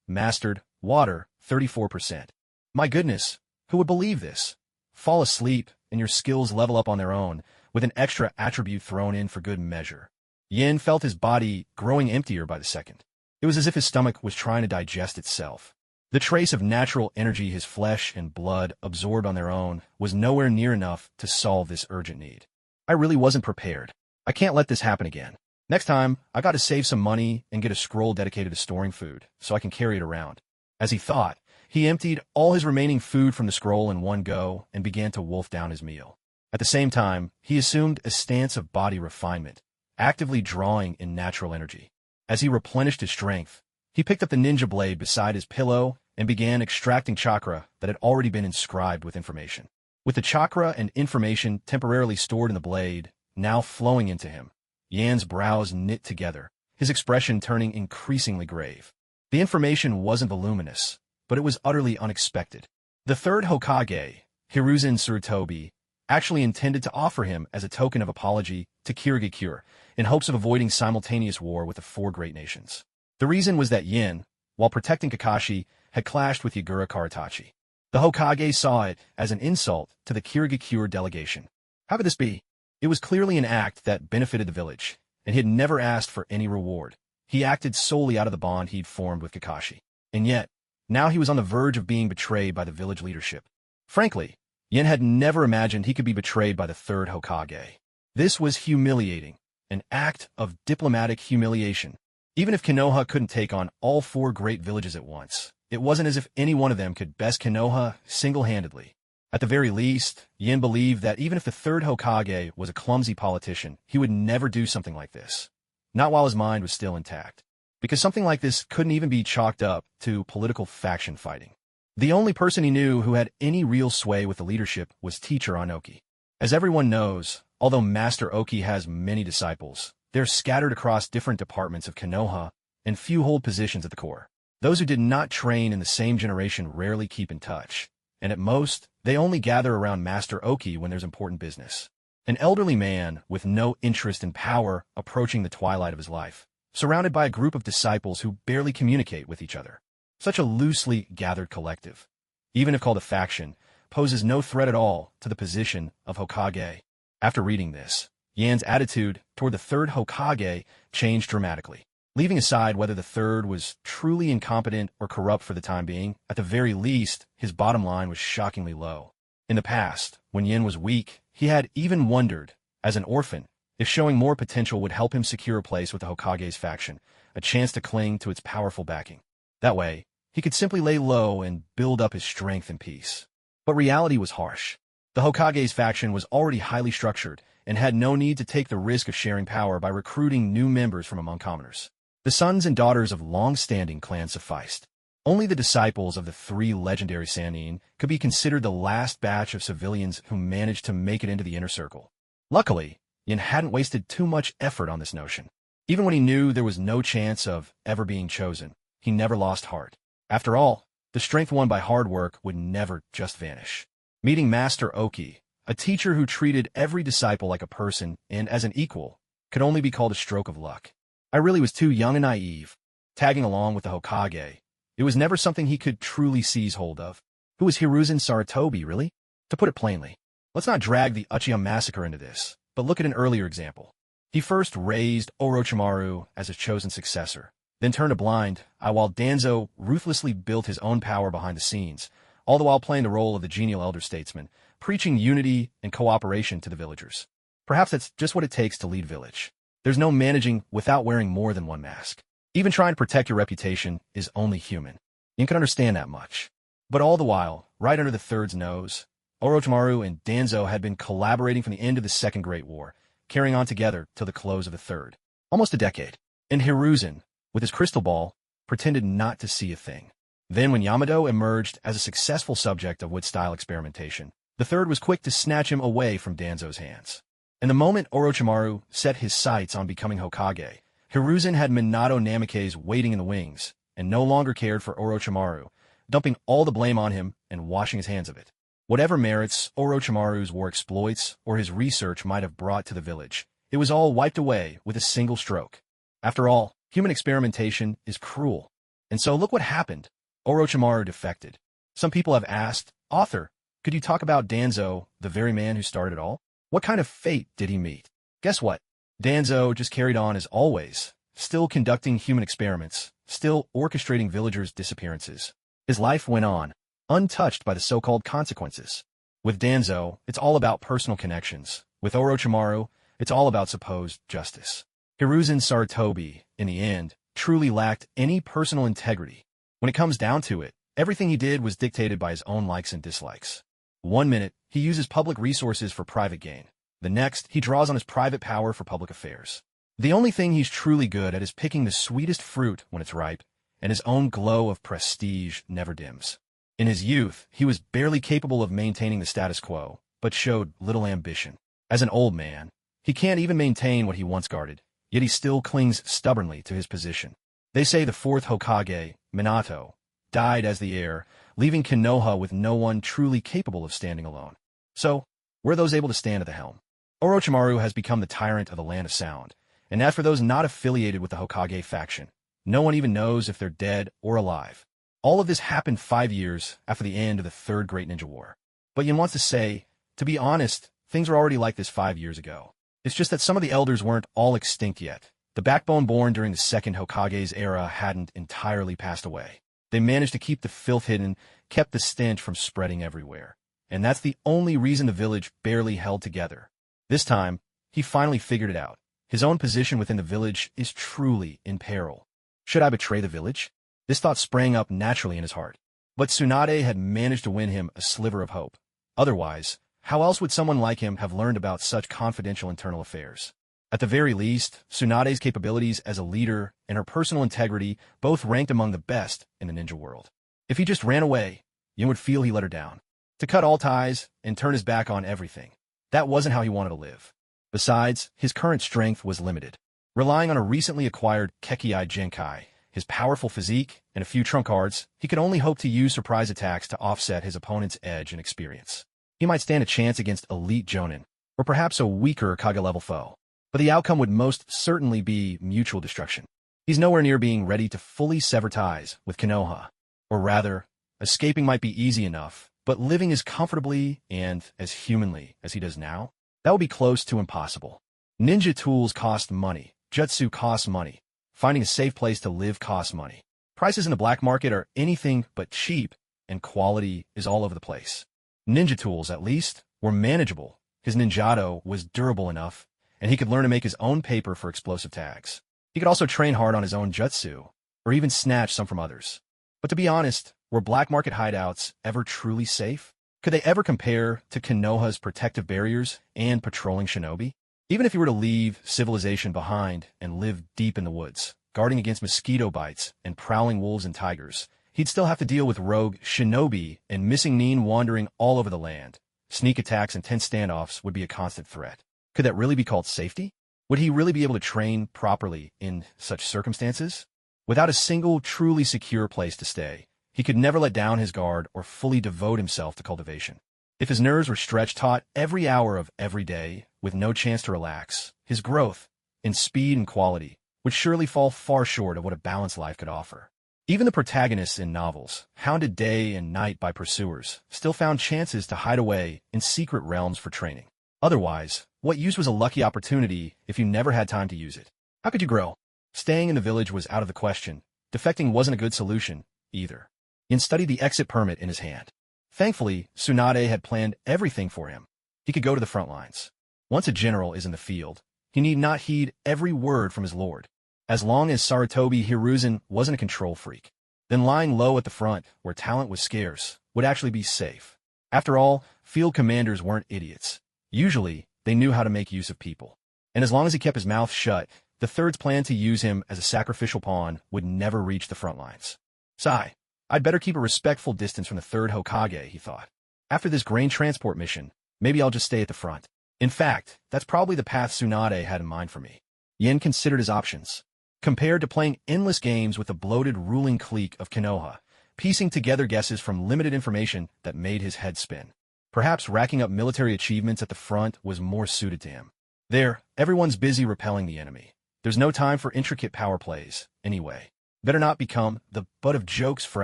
mastered, water, 34%. My goodness, who would believe this? Fall asleep, and your skills level up on their own, with an extra attribute thrown in for good measure. Yin felt his body growing emptier by the second. It was as if his stomach was trying to digest itself. The trace of natural energy his flesh and blood absorbed on their own was nowhere near enough to solve this urgent need. I really wasn't prepared. I can't let this happen again. Next time, I got to save some money and get a scroll dedicated to storing food, so I can carry it around. As he thought, he emptied all his remaining food from the scroll in one go and began to wolf down his meal. At the same time, he assumed a stance of body refinement, actively drawing in natural energy. As he replenished his strength, he picked up the ninja blade beside his pillow and began extracting chakra that had already been inscribed with information. With the chakra and information temporarily stored in the blade, now flowing into him, Yan's brows knit together, his expression turning increasingly grave. The information wasn't voluminous, but it was utterly unexpected. The third Hokage, Hiruzen Tsurutobi, actually intended to offer him as a token of apology to Kirigakure in hopes of avoiding simultaneous war with the four great nations. The reason was that Yin, while protecting Kakashi, had clashed with Yagura Karatachi. The Hokage saw it as an insult to the Kirigakure delegation. How could this be? It was clearly an act that benefited the village, and he had never asked for any reward. He acted solely out of the bond he'd formed with Kakashi. And yet, now he was on the verge of being betrayed by the village leadership. Frankly, Yin had never imagined he could be betrayed by the third Hokage. This was humiliating, an act of diplomatic humiliation. Even if Konoha couldn't take on all four great villages at once, it wasn't as if any one of them could best Konoha single-handedly. At the very least, Yin believed that even if the third Hokage was a clumsy politician, he would never do something like this. Not while his mind was still intact. Because something like this couldn't even be chalked up to political faction fighting. The only person he knew who had any real sway with the leadership was Teacher Anoki. As everyone knows, although Master Oki has many disciples, they're scattered across different departments of Konoha, and few hold positions at the core. Those who did not train in the same generation rarely keep in touch, and at most, they only gather around Master Oki when there's important business. An elderly man with no interest in power approaching the twilight of his life, surrounded by a group of disciples who barely communicate with each other. Such a loosely gathered collective, even if called a faction, poses no threat at all to the position of Hokage. After reading this, Yan's attitude toward the third Hokage changed dramatically. Leaving aside whether the third was truly incompetent or corrupt for the time being, at the very least, his bottom line was shockingly low. In the past, when Yin was weak, he had even wondered, as an orphan, if showing more potential would help him secure a place with the Hokage's faction, a chance to cling to its powerful backing. That way, he could simply lay low and build up his strength in peace. But reality was harsh. The Hokage's faction was already highly structured and had no need to take the risk of sharing power by recruiting new members from among commoners. The sons and daughters of long-standing clans sufficed. Only the disciples of the three legendary Sannin could be considered the last batch of civilians who managed to make it into the inner circle. Luckily, Yin hadn't wasted too much effort on this notion. Even when he knew there was no chance of ever being chosen, he never lost heart. After all, the strength won by hard work would never just vanish. Meeting Master Oki, a teacher who treated every disciple like a person and as an equal, could only be called a stroke of luck. I really was too young and naive. Tagging along with the Hokage, it was never something he could truly seize hold of. Who was Hiruzen Tsurutobi, really? To put it plainly, let's not drag the Uchiha massacre into this, but look at an earlier example. He first raised Orochimaru as his chosen successor, then turned a blind eye while Danzo ruthlessly built his own power behind the scenes, all the while playing the role of the genial elder statesman, preaching unity and cooperation to the villagers. Perhaps that's just what it takes to lead village. There's no managing without wearing more than one mask. Even trying to protect your reputation is only human. You can understand that much. But all the while, right under the third's nose, Orochimaru and Danzo had been collaborating from the end of the Second Great War, carrying on together till the close of the third. Almost a decade. And Hiruzen, with his crystal ball, pretended not to see a thing. Then when Yamato emerged as a successful subject of Wood-style experimentation, the third was quick to snatch him away from Danzo's hands. And the moment Orochimaru set his sights on becoming Hokage, Hiruzen had Minato Namikaze waiting in the wings, and no longer cared for Orochimaru, dumping all the blame on him and washing his hands of it. Whatever merits Orochimaru's war exploits or his research might have brought to the village, it was all wiped away with a single stroke. After all, human experimentation is cruel. And so look what happened. Orochimaru defected. Some people have asked, "Author, could you talk about Danzo, the very man who started it all? What kind of fate did he meet?" Guess what? Danzo just carried on as always, still conducting human experiments, still orchestrating villagers' disappearances. His life went on, untouched by the so-called consequences. With Danzo, it's all about personal connections. With Orochimaru, it's all about supposed justice. Hiruzen Sarutobi, in the end, truly lacked any personal integrity. When it comes down to it, everything he did was dictated by his own likes and dislikes. One minute, he uses public resources for private gain. The next, he draws on his private power for public affairs. The only thing he's truly good at is picking the sweetest fruit when it's ripe, and his own glow of prestige never dims. In his youth, he was barely capable of maintaining the status quo, but showed little ambition. As an old man, he can't even maintain what he once guarded, yet he still clings stubbornly to his position. They say the fourth Hokage, Minato, died as the heir, leaving Konoha with no one truly capable of standing alone. So, were those able to stand at the helm? Orochimaru has become the tyrant of the Land of Sound, and as for those not affiliated with the Hokage faction, no one even knows if they're dead or alive. All of this happened 5 years after the end of the Third Great Ninja War. But Yin wants to say, to be honest, things were already like this 5 years ago. It's just that some of the elders weren't all extinct yet. The backbone born during the Second Hokage's era hadn't entirely passed away. They managed to keep the filth hidden, kept the stench from spreading everywhere. And that's the only reason the village barely held together. This time, he finally figured it out. His own position within the village is truly in peril. Should I betray the village? This thought sprang up naturally in his heart. But Tsunade had managed to win him a sliver of hope. Otherwise, how else would someone like him have learned about such confidential internal affairs? At the very least, Tsunade's capabilities as a leader and her personal integrity both ranked among the best in the ninja world. If he just ran away, Yin would feel he let her down. To cut all ties and turn his back on everything. That wasn't how he wanted to live. Besides, his current strength was limited. Relying on a recently acquired Kekkei Genkai, his powerful physique, and a few trump cards, he could only hope to use surprise attacks to offset his opponent's edge and experience. He might stand a chance against elite Jonin, or perhaps a weaker Kage-level foe. But the outcome would most certainly be mutual destruction. He's nowhere near being ready to fully sever ties with Konoha. Or rather, escaping might be easy enough, but living as comfortably and as humanly as he does now, that would be close to impossible. Ninja tools cost money. Jutsu costs money. Finding a safe place to live costs money. Prices in the black market are anything but cheap, and quality is all over the place. Ninja tools, at least, were manageable. His ninjato was durable enough, and he could learn to make his own paper for explosive tags. He could also train hard on his own jutsu, or even snatch some from others. But to be honest, were black market hideouts ever truly safe? Could they ever compare to Konoha's protective barriers and patrolling shinobi? Even if he were to leave civilization behind and live deep in the woods, guarding against mosquito bites and prowling wolves and tigers, he'd still have to deal with rogue shinobi and missing nin wandering all over the land. Sneak attacks and tense standoffs would be a constant threat. Could that really be called safety? Would he really be able to train properly in such circumstances? Without a single truly secure place to stay, he could never let down his guard or fully devote himself to cultivation. If his nerves were stretched taut every hour of every day, with no chance to relax, his growth, in speed and quality, would surely fall far short of what a balanced life could offer. Even the protagonists in novels, hounded day and night by pursuers, still found chances to hide away in secret realms for training. Otherwise, what use was a lucky opportunity if you never had time to use it? How could you grow? Staying in the village was out of the question. Defecting wasn't a good solution, either. Yin studied the exit permit in his hand. Thankfully, Tsunade had planned everything for him. He could go to the front lines. Once a general is in the field, he need not heed every word from his lord. As long as Sarutobi Hiruzen wasn't a control freak, then lying low at the front, where talent was scarce, would actually be safe. After all, field commanders weren't idiots. Usually, they knew how to make use of people. And as long as he kept his mouth shut, the Third's plan to use him as a sacrificial pawn would never reach the front lines. Sigh. I'd better keep a respectful distance from the Third Hokage, he thought. After this grain transport mission, maybe I'll just stay at the front. In fact, that's probably the path Tsunade had in mind for me. Yen considered his options. Compared to playing endless games with the bloated ruling clique of Konoha, piecing together guesses from limited information that made his head spin. Perhaps racking up military achievements at the front was more suited to him. There, everyone's busy repelling the enemy. There's no time for intricate power plays, anyway. Better not become the butt of jokes for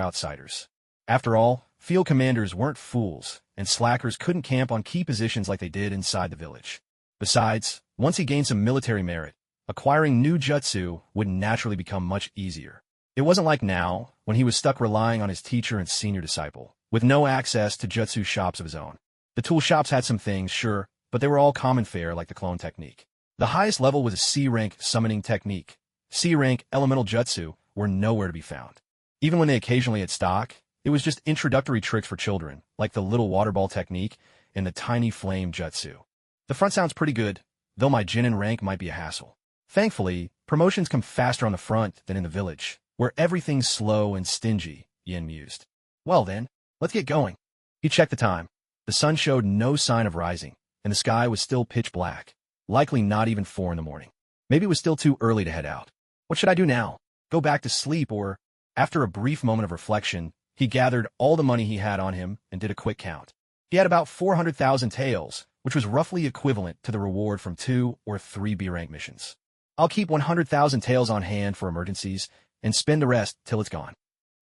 outsiders. After all, field commanders weren't fools, and slackers couldn't camp on key positions like they did inside the village. Besides, once he gained some military merit, acquiring new jutsu would naturally become much easier. It wasn't like now, when he was stuck relying on his teacher and senior disciple, with no access to jutsu shops of his own. The tool shops had some things, sure, but they were all common fare like the clone technique. The highest level was a C-rank summoning technique. C-rank elemental jutsu were nowhere to be found. Even when they occasionally had stock, it was just introductory tricks for children, like the little water ball technique and the tiny flame jutsu. The front sounds pretty good, though my Chunin rank might be a hassle. Thankfully, promotions come faster on the front than in the village, where everything's slow and stingy, Yen mused. Well then, let's get going. He checked the time. The sun showed no sign of rising, and the sky was still pitch black, likely not even 4 in the morning. Maybe it was still too early to head out. What should I do now? Go back to sleep or... After a brief moment of reflection, he gathered all the money he had on him and did a quick count. He had about 400,000 taels, which was roughly equivalent to the reward from 2 or 3 B-rank missions. I'll keep 100,000 taels on hand for emergencies and spend the rest till it's gone.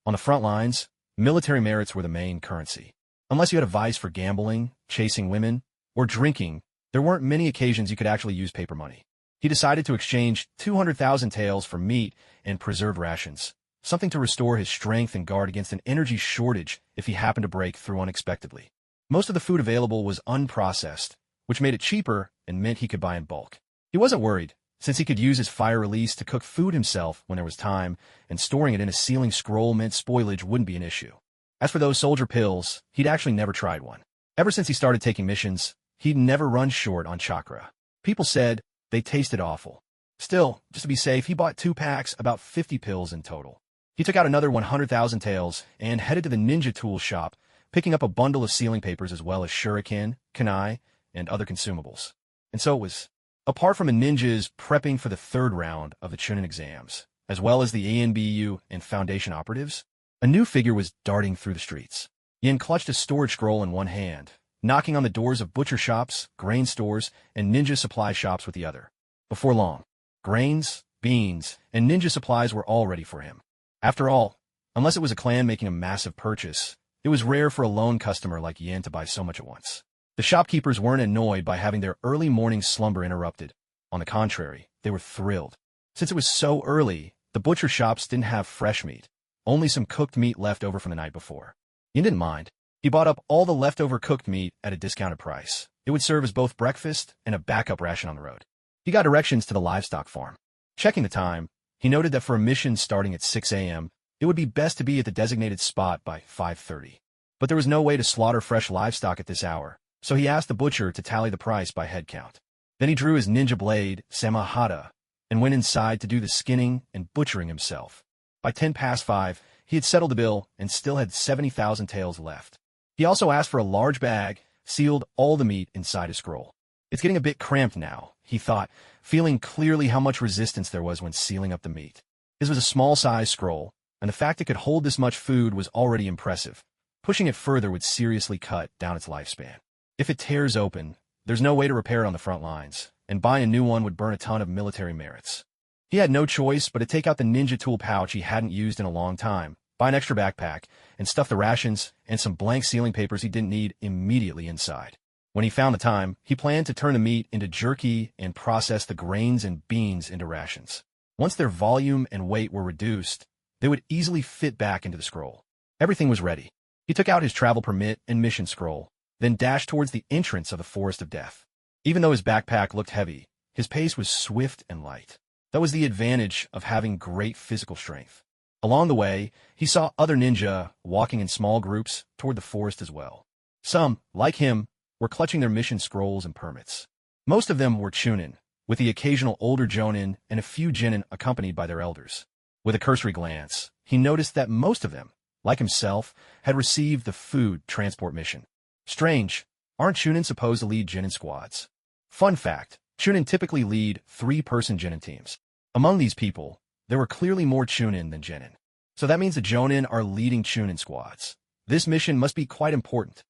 On the front lines, military merits were the main currency. Unless you had a vice for gambling, chasing women, or drinking, there weren't many occasions you could actually use paper money. He decided to exchange 200,000 taels for meat and preserved rations, something to restore his strength and guard against an energy shortage if he happened to break through unexpectedly. Most of the food available was unprocessed, which made it cheaper and meant he could buy in bulk. He wasn't worried, since he could use his fire release to cook food himself when there was time, and storing it in a sealing scroll meant spoilage wouldn't be an issue. As for those soldier pills, he'd actually never tried one. Ever since he started taking missions, he'd never run short on chakra. People said they tasted awful. Still, just to be safe, he bought 2 packs, about 50 pills in total. He took out another 100,000 taels and headed to the ninja tool shop, picking up a bundle of sealing papers as well as shuriken, kunai, and other consumables. And so it was. Apart from the ninjas prepping for the 3rd round of the Chunin exams, as well as the ANBU and Foundation operatives, a new figure was darting through the streets. Yen clutched a storage scroll in one hand, knocking on the doors of butcher shops, grain stores, and ninja supply shops with the other. Before long, grains, beans, and ninja supplies were all ready for him. After all, unless it was a clan making a massive purchase, it was rare for a lone customer like Yen to buy so much at once. The shopkeepers weren't annoyed by having their early morning slumber interrupted. On the contrary, they were thrilled. Since it was so early, the butcher shops didn't have fresh meat, only some cooked meat left over from the night before. Yen didn't mind. He bought up all the leftover cooked meat at a discounted price. It would serve as both breakfast and a backup ration on the road. He got directions to the livestock farm. Checking the time, he noted that for a mission starting at 6 a.m., it would be best to be at the designated spot by 5:30. But there was no way to slaughter fresh livestock at this hour, so he asked the butcher to tally the price by head count. Then he drew his ninja blade, Samahata, and went inside to do the skinning and butchering himself. By 5:10, he had settled the bill and still had 70,000 taels left. He also asked for a large bag, sealed all the meat inside his scroll. It's getting a bit cramped now, he thought, feeling clearly how much resistance there was when sealing up the meat. His was a small-sized scroll, and the fact it could hold this much food was already impressive. Pushing it further would seriously cut down its lifespan. If it tears open, there's no way to repair it on the front lines, and buying a new one would burn a ton of military merits. He had no choice but to take out the ninja tool pouch he hadn't used in a long time, buy an extra backpack, and stuff the rations and some blank sealing papers he didn't need immediately inside. When he found the time, he planned to turn the meat into jerky and process the grains and beans into rations. Once their volume and weight were reduced, they would easily fit back into the scroll. Everything was ready. He took out his travel permit and mission scroll, then dashed towards the entrance of the Forest of Death. Even though his backpack looked heavy, his pace was swift and light. That was the advantage of having great physical strength. Along the way, he saw other ninja walking in small groups toward the forest as well. Some, like him, were clutching their mission scrolls and permits. Most of them were Chunin, with the occasional older jonin and a few genin accompanied by their elders. With a cursory glance, he noticed that most of them, like himself, had received the food transport mission. Strange, aren't Chunin supposed to lead genin squads? Fun fact, Chunin typically lead 3-person Genin teams. Among these people, there were clearly more Chunin than Genin. So that means the Jonin are leading Chunin squads. This mission must be quite important.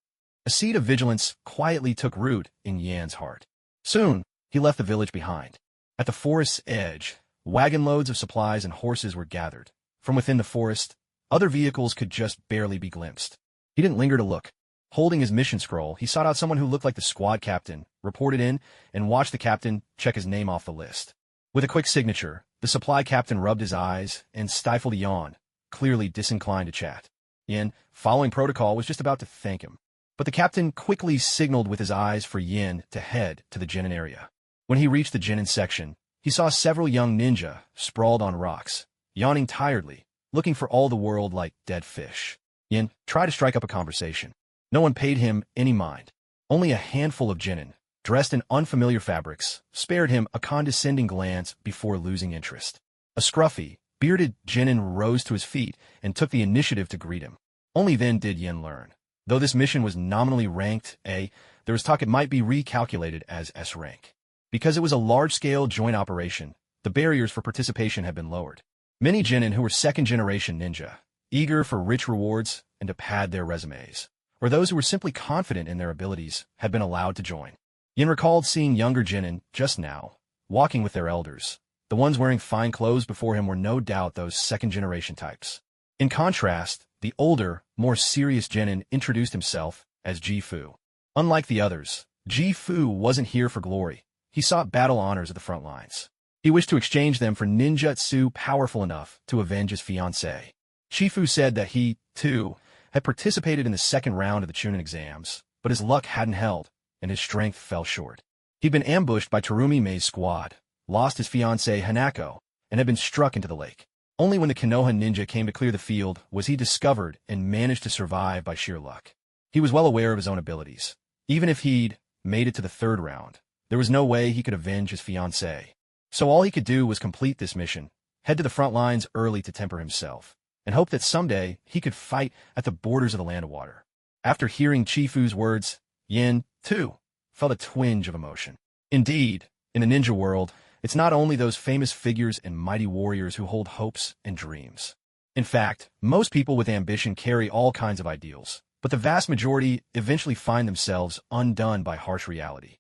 A seed of vigilance quietly took root in Yan's heart. Soon, he left the village behind. At the forest's edge, wagon loads of supplies and horses were gathered. From within the forest, other vehicles could just barely be glimpsed. He didn't linger to look. Holding his mission scroll, he sought out someone who looked like the squad captain, reported in, and watched the captain check his name off the list. With a quick signature, the supply captain rubbed his eyes and stifled a yawn, clearly disinclined to chat. Yin, following protocol, was just about to thank him. But the captain quickly signaled with his eyes for Yin to head to the Genin area. When he reached the Genin section, he saw several young ninja sprawled on rocks, yawning tiredly, looking for all the world like dead fish. Yin tried to strike up a conversation. No one paid him any mind. Only a handful of Genin, dressed in unfamiliar fabrics, spared him a condescending glance before losing interest. A scruffy, bearded Genin rose to his feet and took the initiative to greet him. Only then did Yin learn. Though this mission was nominally ranked A, there was talk it might be recalculated as S rank. Because it was a large-scale joint operation, the barriers for participation had been lowered. Many Genin who were second-generation ninja, eager for rich rewards and to pad their resumes, or those who were simply confident in their abilities, had been allowed to join. Yin recalled seeing younger Genin just now, walking with their elders. The ones wearing fine clothes before him were no doubt those second-generation types. In contrast, the older, more serious Genin introduced himself as Ji-Fu. Unlike the others, Ji-Fu wasn't here for glory. He sought battle honors at the front lines. He wished to exchange them for ninjutsu powerful enough to avenge his fiancée. Ji-Fu said that he, too, had participated in the second round of the Chunin exams, but his luck hadn't held, and his strength fell short. He'd been ambushed by Terumi Mei's squad, lost his fiancée Hanako, and had been struck into the lake. Only when the Konoha ninja came to clear the field was he discovered and managed to survive by sheer luck. He was well aware of his own abilities. Even if he'd made it to the third round, there was no way he could avenge his fiancée. So all he could do was complete this mission, head to the front lines early to temper himself, and hope that someday he could fight at the borders of the land of water. After hearing Chi-Fu's words, Yin, too, felt a twinge of emotion. Indeed, in the ninja world, it's not only those famous figures and mighty warriors who hold hopes and dreams. In fact, most people with ambition carry all kinds of ideals, but the vast majority eventually find themselves undone by harsh reality.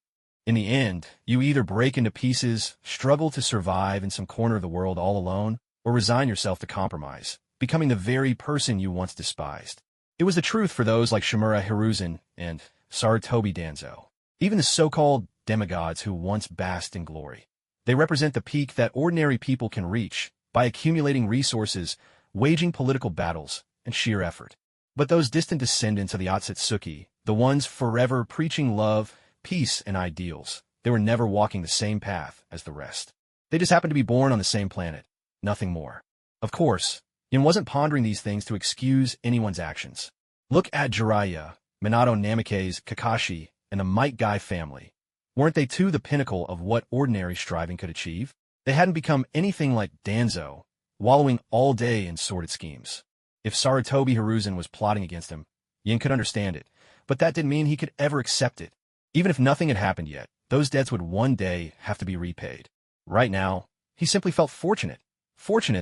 In the end, you either break into pieces, struggle to survive in some corner of the world all alone, or resign yourself to compromise, becoming the very person you once despised. It was the truth for those like Shimura Hiruzen and Sarutobi Danzo, even the so-called demigods who once basked in glory. They represent the peak that ordinary people can reach by accumulating resources, waging political battles, and sheer effort. But those distant descendants of the Otsutsuki, the ones forever preaching love, peace, and ideals, they were never walking the same path as the rest. They just happened to be born on the same planet, nothing more. Of course, Yin wasn't pondering these things to excuse anyone's actions. Look at Jiraiya, Minato Namikaze, Kakashi, and the Might Guy family. Weren't they too the pinnacle of what ordinary striving could achieve? They hadn't become anything like Danzo, wallowing all day in sordid schemes. If Sarutobi Hiruzen was plotting against him, Yin could understand it, but that didn't mean he could ever accept it. Even if nothing had happened yet, those debts would one day have to be repaid. Right now, he simply felt fortunate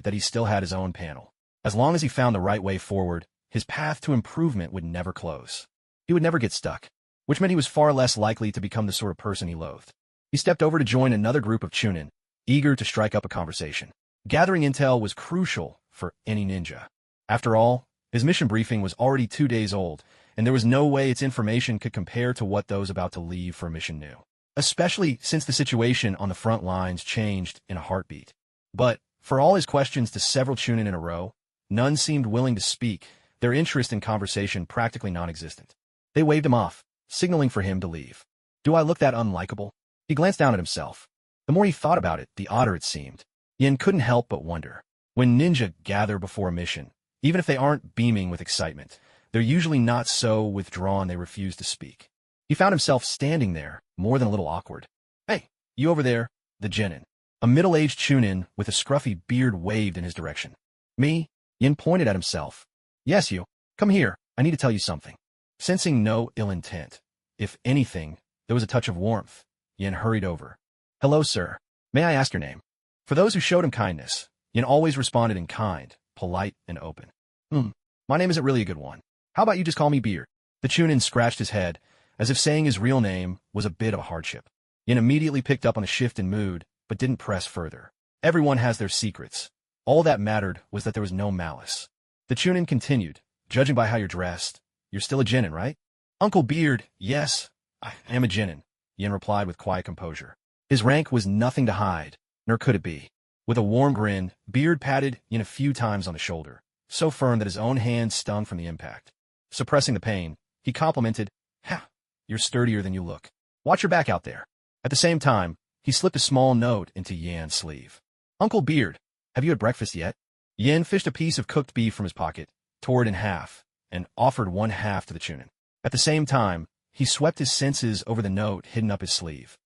that he still had his own panel. As long as he found the right way forward, his path to improvement would never close. He would never get stuck, which meant he was far less likely to become the sort of person he loathed. He stepped over to join another group of Chunin, eager to strike up a conversation. Gathering intel was crucial for any ninja. After all, his mission briefing was already 2 days old, and there was no way its information could compare to what those about to leave for a mission knew. Especially since the situation on the front lines changed in a heartbeat. But, for all his questions to several Chunin in a row, none seemed willing to speak, their interest in conversation practically non-existent. They waved him off, signaling for him to leave. Do I look that unlikable? He glanced down at himself. The more he thought about it, the odder it seemed. Yin couldn't help but wonder. When ninja gather before a mission, even if they aren't beaming with excitement, they're usually not so withdrawn they refuse to speak. He found himself standing there, more than a little awkward. Hey, you over there, the Genin. A middle-aged Chunin with a scruffy beard waved in his direction. Me? Yin pointed at himself. Yes, you. Come here, I need to tell you something. Sensing no ill intent, if anything, there was a touch of warmth, Yin hurried over. Hello, sir. May I ask your name? For those who showed him kindness, Yin always responded in kind, polite, and open. My name isn't really a good one. How about you just call me Beard? The Chunin scratched his head, as if saying his real name was a bit of a hardship. Yin immediately picked up on the shift in mood, but didn't press further. Everyone has their secrets. All that mattered was that there was no malice. The Chunin continued, judging by how you're dressed, you're still a genin, right? Uncle Beard, yes, I am a genin, Yin replied with quiet composure. His rank was nothing to hide, nor could it be. With a warm grin, Beard patted Yin a few times on the shoulder, so firm that his own hand stung from the impact. Suppressing the pain, he complimented, Ha, you're sturdier than you look. Watch your back out there. At the same time, he slipped a small note into Yan's sleeve. Uncle Beard, have you had breakfast yet? Yin fished a piece of cooked beef from his pocket, tore it in half, and offered one half to the Chunin. At the same time, he swept his senses over the note hidden up his sleeve.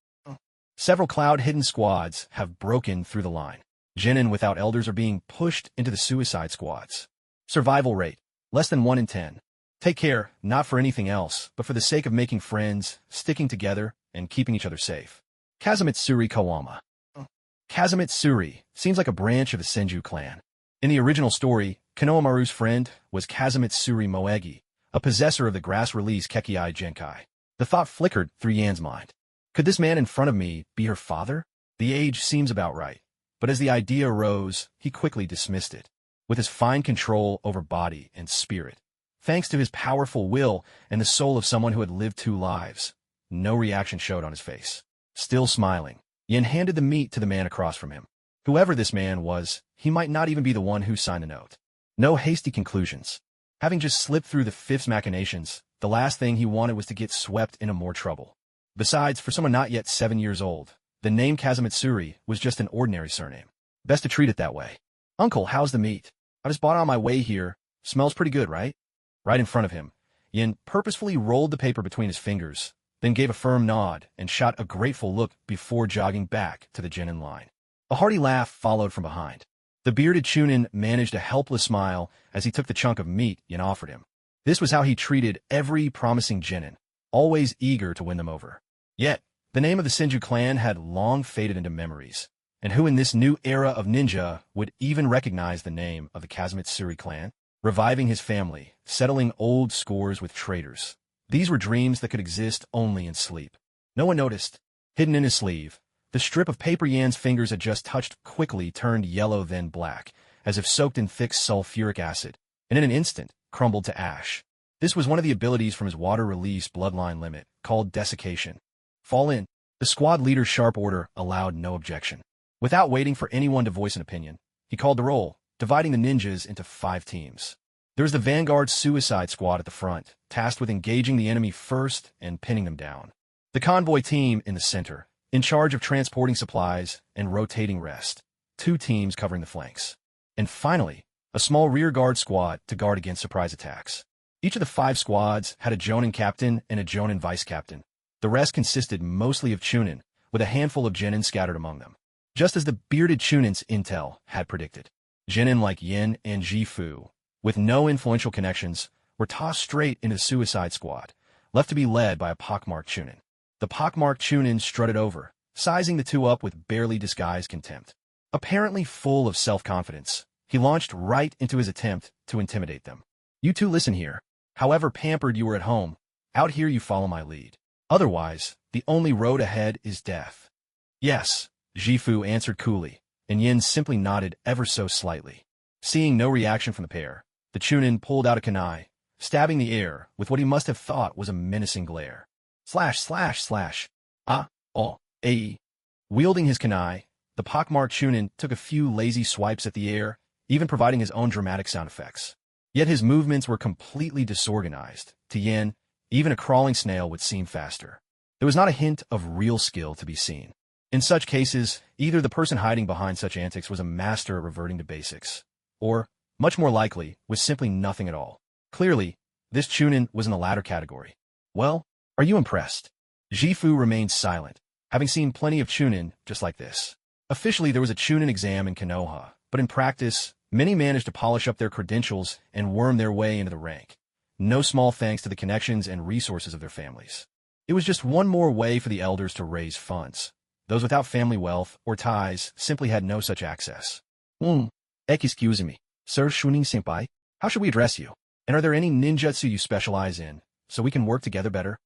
Several cloud-hidden squads have broken through the line. Genin without elders are being pushed into the suicide squads. Survival rate, less than 1 in 10. Take care, not for anything else, but for the sake of making friends, sticking together, and keeping each other safe. Kazumitsuri Kawama. Kazumitsuri seems like a branch of the Senju clan. In the original story, Konohamaru's friend was Kazumitsuri Moegi, a possessor of the grass-release Kekiai Genkai. The thought flickered through Yan's mind. Could this man in front of me be her father? The age seems about right, but as the idea arose, he quickly dismissed it. With his fine control over body and spirit, thanks to his powerful will and the soul of someone who had lived 2 lives, no reaction showed on his face. Still smiling, Yin handed the meat to the man across from him. Whoever this man was, he might not even be the one who signed the note. No hasty conclusions. Having just slipped through the fifth's machinations, the last thing he wanted was to get swept into more trouble. Besides, for someone not yet 7 years old, the name Kazumitsuri was just an ordinary surname. Best to treat it that way. Uncle, how's the meat? I just bought it on my way here. Smells pretty good, right? Right in front of him, Yin purposefully rolled the paper between his fingers, then gave a firm nod and shot a grateful look before jogging back to the genin line. A hearty laugh followed from behind. The bearded Chunin managed a helpless smile as he took the chunk of meat Yin offered him. This was how he treated every promising genin, always eager to win them over. Yet, the name of the Senju clan had long faded into memories, and who in this new era of ninja would even recognize the name of the Kazumitsuri clan? Reviving his family, settling old scores with traitors. These were dreams that could exist only in sleep. No one noticed. Hidden in his sleeve, the strip of paper Yan's fingers had just touched quickly turned yellow then black, as if soaked in thick sulfuric acid, and in an instant crumbled to ash. This was one of the abilities from his water-release bloodline limit, called desiccation. Fall in. The squad leader's sharp order allowed no objection. Without waiting for anyone to voice an opinion, he called the roll, dividing the ninjas into 5 teams. There was the Vanguard Suicide Squad at the front, tasked with engaging the enemy first and pinning them down. The Convoy team in the center, in charge of transporting supplies and rotating rest. 2 teams covering the flanks. And finally, a small rearguard squad to guard against surprise attacks. Each of the 5 squads had a Jonin captain and a Jonin vice captain. The rest consisted mostly of Chunin, with a handful of genin scattered among them. Just as the bearded Chunin's intel had predicted. Genin like Yin and Jifu, with no influential connections, were tossed straight into the Suicide Squad, left to be led by a pockmarked Chunin. The pockmarked Chunin strutted over, sizing the 2 up with barely disguised contempt. Apparently full of self-confidence, he launched right into his attempt to intimidate them. You 2 listen here. However pampered you were at home, out here you follow my lead. Otherwise, the only road ahead is death. Yes, Jifu answered coolly, and Yin simply nodded ever so slightly. Seeing no reaction from the pair, the Chunin pulled out a kunai, stabbing the air with what he must have thought was a menacing glare. Slash, slash, slash. Ah, oh, ae. Wielding his kunai, the pockmarked Chunin took a few lazy swipes at the air, even providing his own dramatic sound effects. Yet his movements were completely disorganized. To Yin, even a crawling snail would seem faster. There was not a hint of real skill to be seen. In such cases, either the person hiding behind such antics was a master at reverting to basics, or, much more likely, was simply nothing at all. Clearly, this Chunin was in the latter category. Well, are you impressed? Jifu remained silent, having seen plenty of Chunin just like this. Officially, there was a Chunin exam in Konoha, but in practice, many managed to polish up their credentials and worm their way into the rank. No small thanks to the connections and resources of their families. It was just one more way for the elders to raise funds. Those without family wealth or ties simply had no such access. Excuse me, Sir Chunin-senpai, how should we address you? And are there any ninjutsu you specialize in, so we can work together better?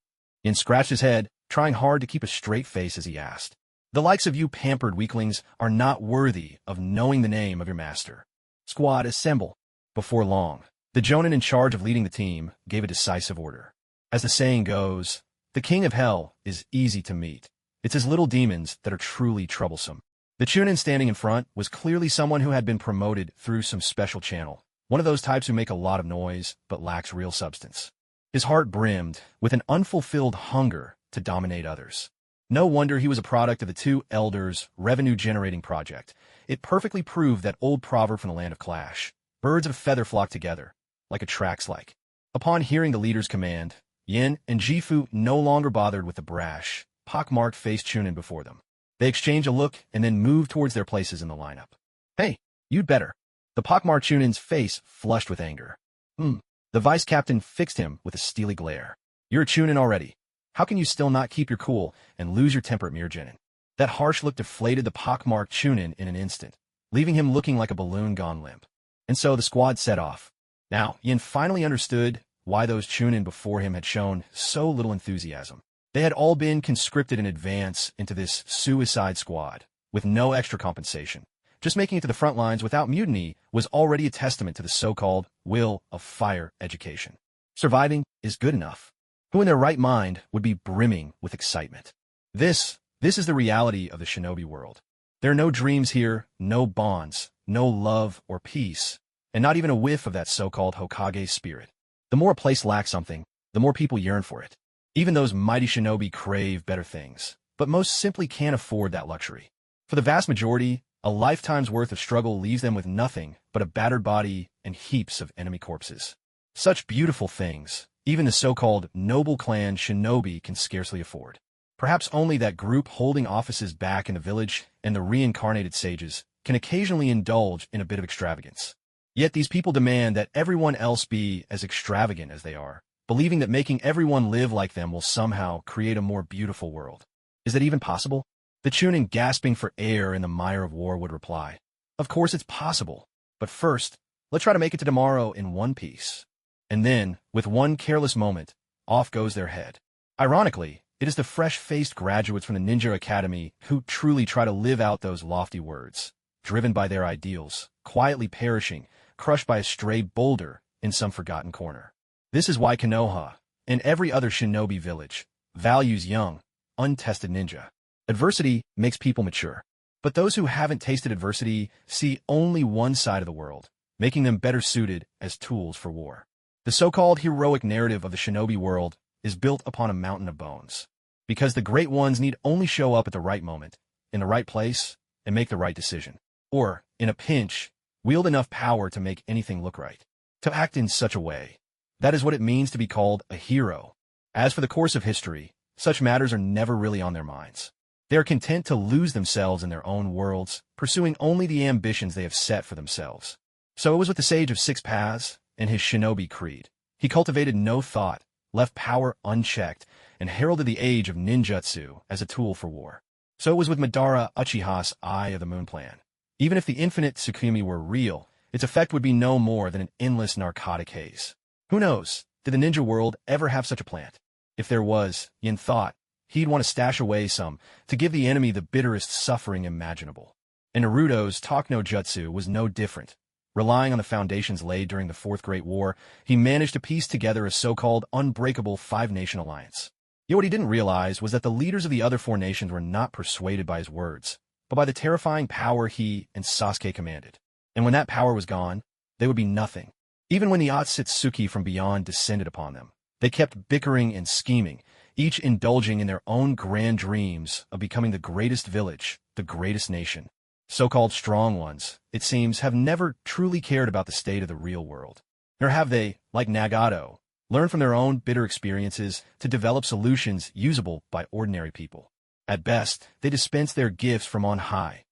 Yin scratched his head, trying hard to keep a straight face as he asked. The likes of you pampered weaklings are not worthy of knowing the name of your master. Squad, assemble. Before long, the jonin in charge of leading the team gave a decisive order. As the saying goes, the king of hell is easy to meet. It's his little demons that are truly troublesome. The Chunin standing in front was clearly someone who had been promoted through some special channel, one of those types who make a lot of noise but lacks real substance. His heart brimmed with an unfulfilled hunger to dominate others. No wonder he was a product of the two elders' revenue-generating project. It perfectly proved that old proverb from the land of Clash. Birds of a feather flock together, like a track's like. Upon hearing the leader's command, Yin and Jifu no longer bothered with the brash, pockmarked faced Chunin before them. They exchanged a look and then moved towards their places in the lineup. Hey, you'd better. The pockmarked Chunin's face flushed with anger. The vice captain fixed him with a steely glare. You're a Chunin already. How can you still not keep your cool and lose your temper at mere genin? That harsh look deflated the pockmarked Chunin in an instant, leaving him looking like a balloon gone limp. And so the squad set off. Now, Yin finally understood why those Chunin before him had shown so little enthusiasm. They had all been conscripted in advance into this suicide squad, with no extra compensation. Just making it to the front lines without mutiny was already a testament to the so-called will of fire education. Surviving is good enough. Who in their right mind would be brimming with excitement? This is the reality of the shinobi world. There are no dreams here, no bonds, no love or peace, and not even a whiff of that so-called Hokage spirit. The more a place lacks something, the more people yearn for it. Even those mighty shinobi crave better things, but most simply can't afford that luxury. For the vast majority, a lifetime's worth of struggle leaves them with nothing but a battered body and heaps of enemy corpses. Such beautiful things, even the so-called noble clan shinobi can scarcely afford. Perhaps only that group holding offices back in the village and the reincarnated sages can occasionally indulge in a bit of extravagance. Yet these people demand that everyone else be as extravagant as they are, believing that making everyone live like them will somehow create a more beautiful world. Is that even possible? The Chunin gasping for air in the mire of war would reply. Of course it's possible, but first, let's try to make it to tomorrow in one piece. And then, with one careless moment, off goes their head. Ironically, it is the fresh-faced graduates from the Ninja Academy who truly try to live out those lofty words, driven by their ideals, quietly perishing, crushed by a stray boulder in some forgotten corner. This is why Konoha, and every other shinobi village, values young, untested ninja. Adversity makes people mature. But those who haven't tasted adversity see only one side of the world, making them better suited as tools for war. The so-called heroic narrative of the shinobi world is built upon a mountain of bones, because the great ones need only show up at the right moment, in the right place, and make the right decision. Or, in a pinch, wield enough power to make anything look right. To act in such a way. That is what it means to be called a hero. As for the course of history, such matters are never really on their minds. They are content to lose themselves in their own worlds, pursuing only the ambitions they have set for themselves. So it was with the Sage of Six Paths and his shinobi creed. He cultivated no thought, left power unchecked, and heralded the age of ninjutsu as a tool for war. So it was with Madara Uchiha's Eye of the Moon plan. Even if the infinite Tsukumi were real, its effect would be no more than an endless narcotic haze. Who knows, did the ninja world ever have such a plant? If there was, Yin thought, he'd want to stash away some, to give the enemy the bitterest suffering imaginable. And Naruto's Talk no Jutsu was no different. Relying on the foundations laid during the Fourth Great War, he managed to piece together a so-called unbreakable five-nation alliance. Yet what he didn't realize was that the leaders of the other four nations were not persuaded by his words, but by the terrifying power he and Sasuke commanded. And when that power was gone, they would be nothing. Even when the Otsutsuki from beyond descended upon them, they kept bickering and scheming, each indulging in their own grand dreams of becoming the greatest village, the greatest nation. So-called strong ones, it seems, have never truly cared about the state of the real world. Nor have they, like Nagato, learned from their own bitter experiences to develop solutions usable by ordinary people. At best, they dispense their gifts from on high,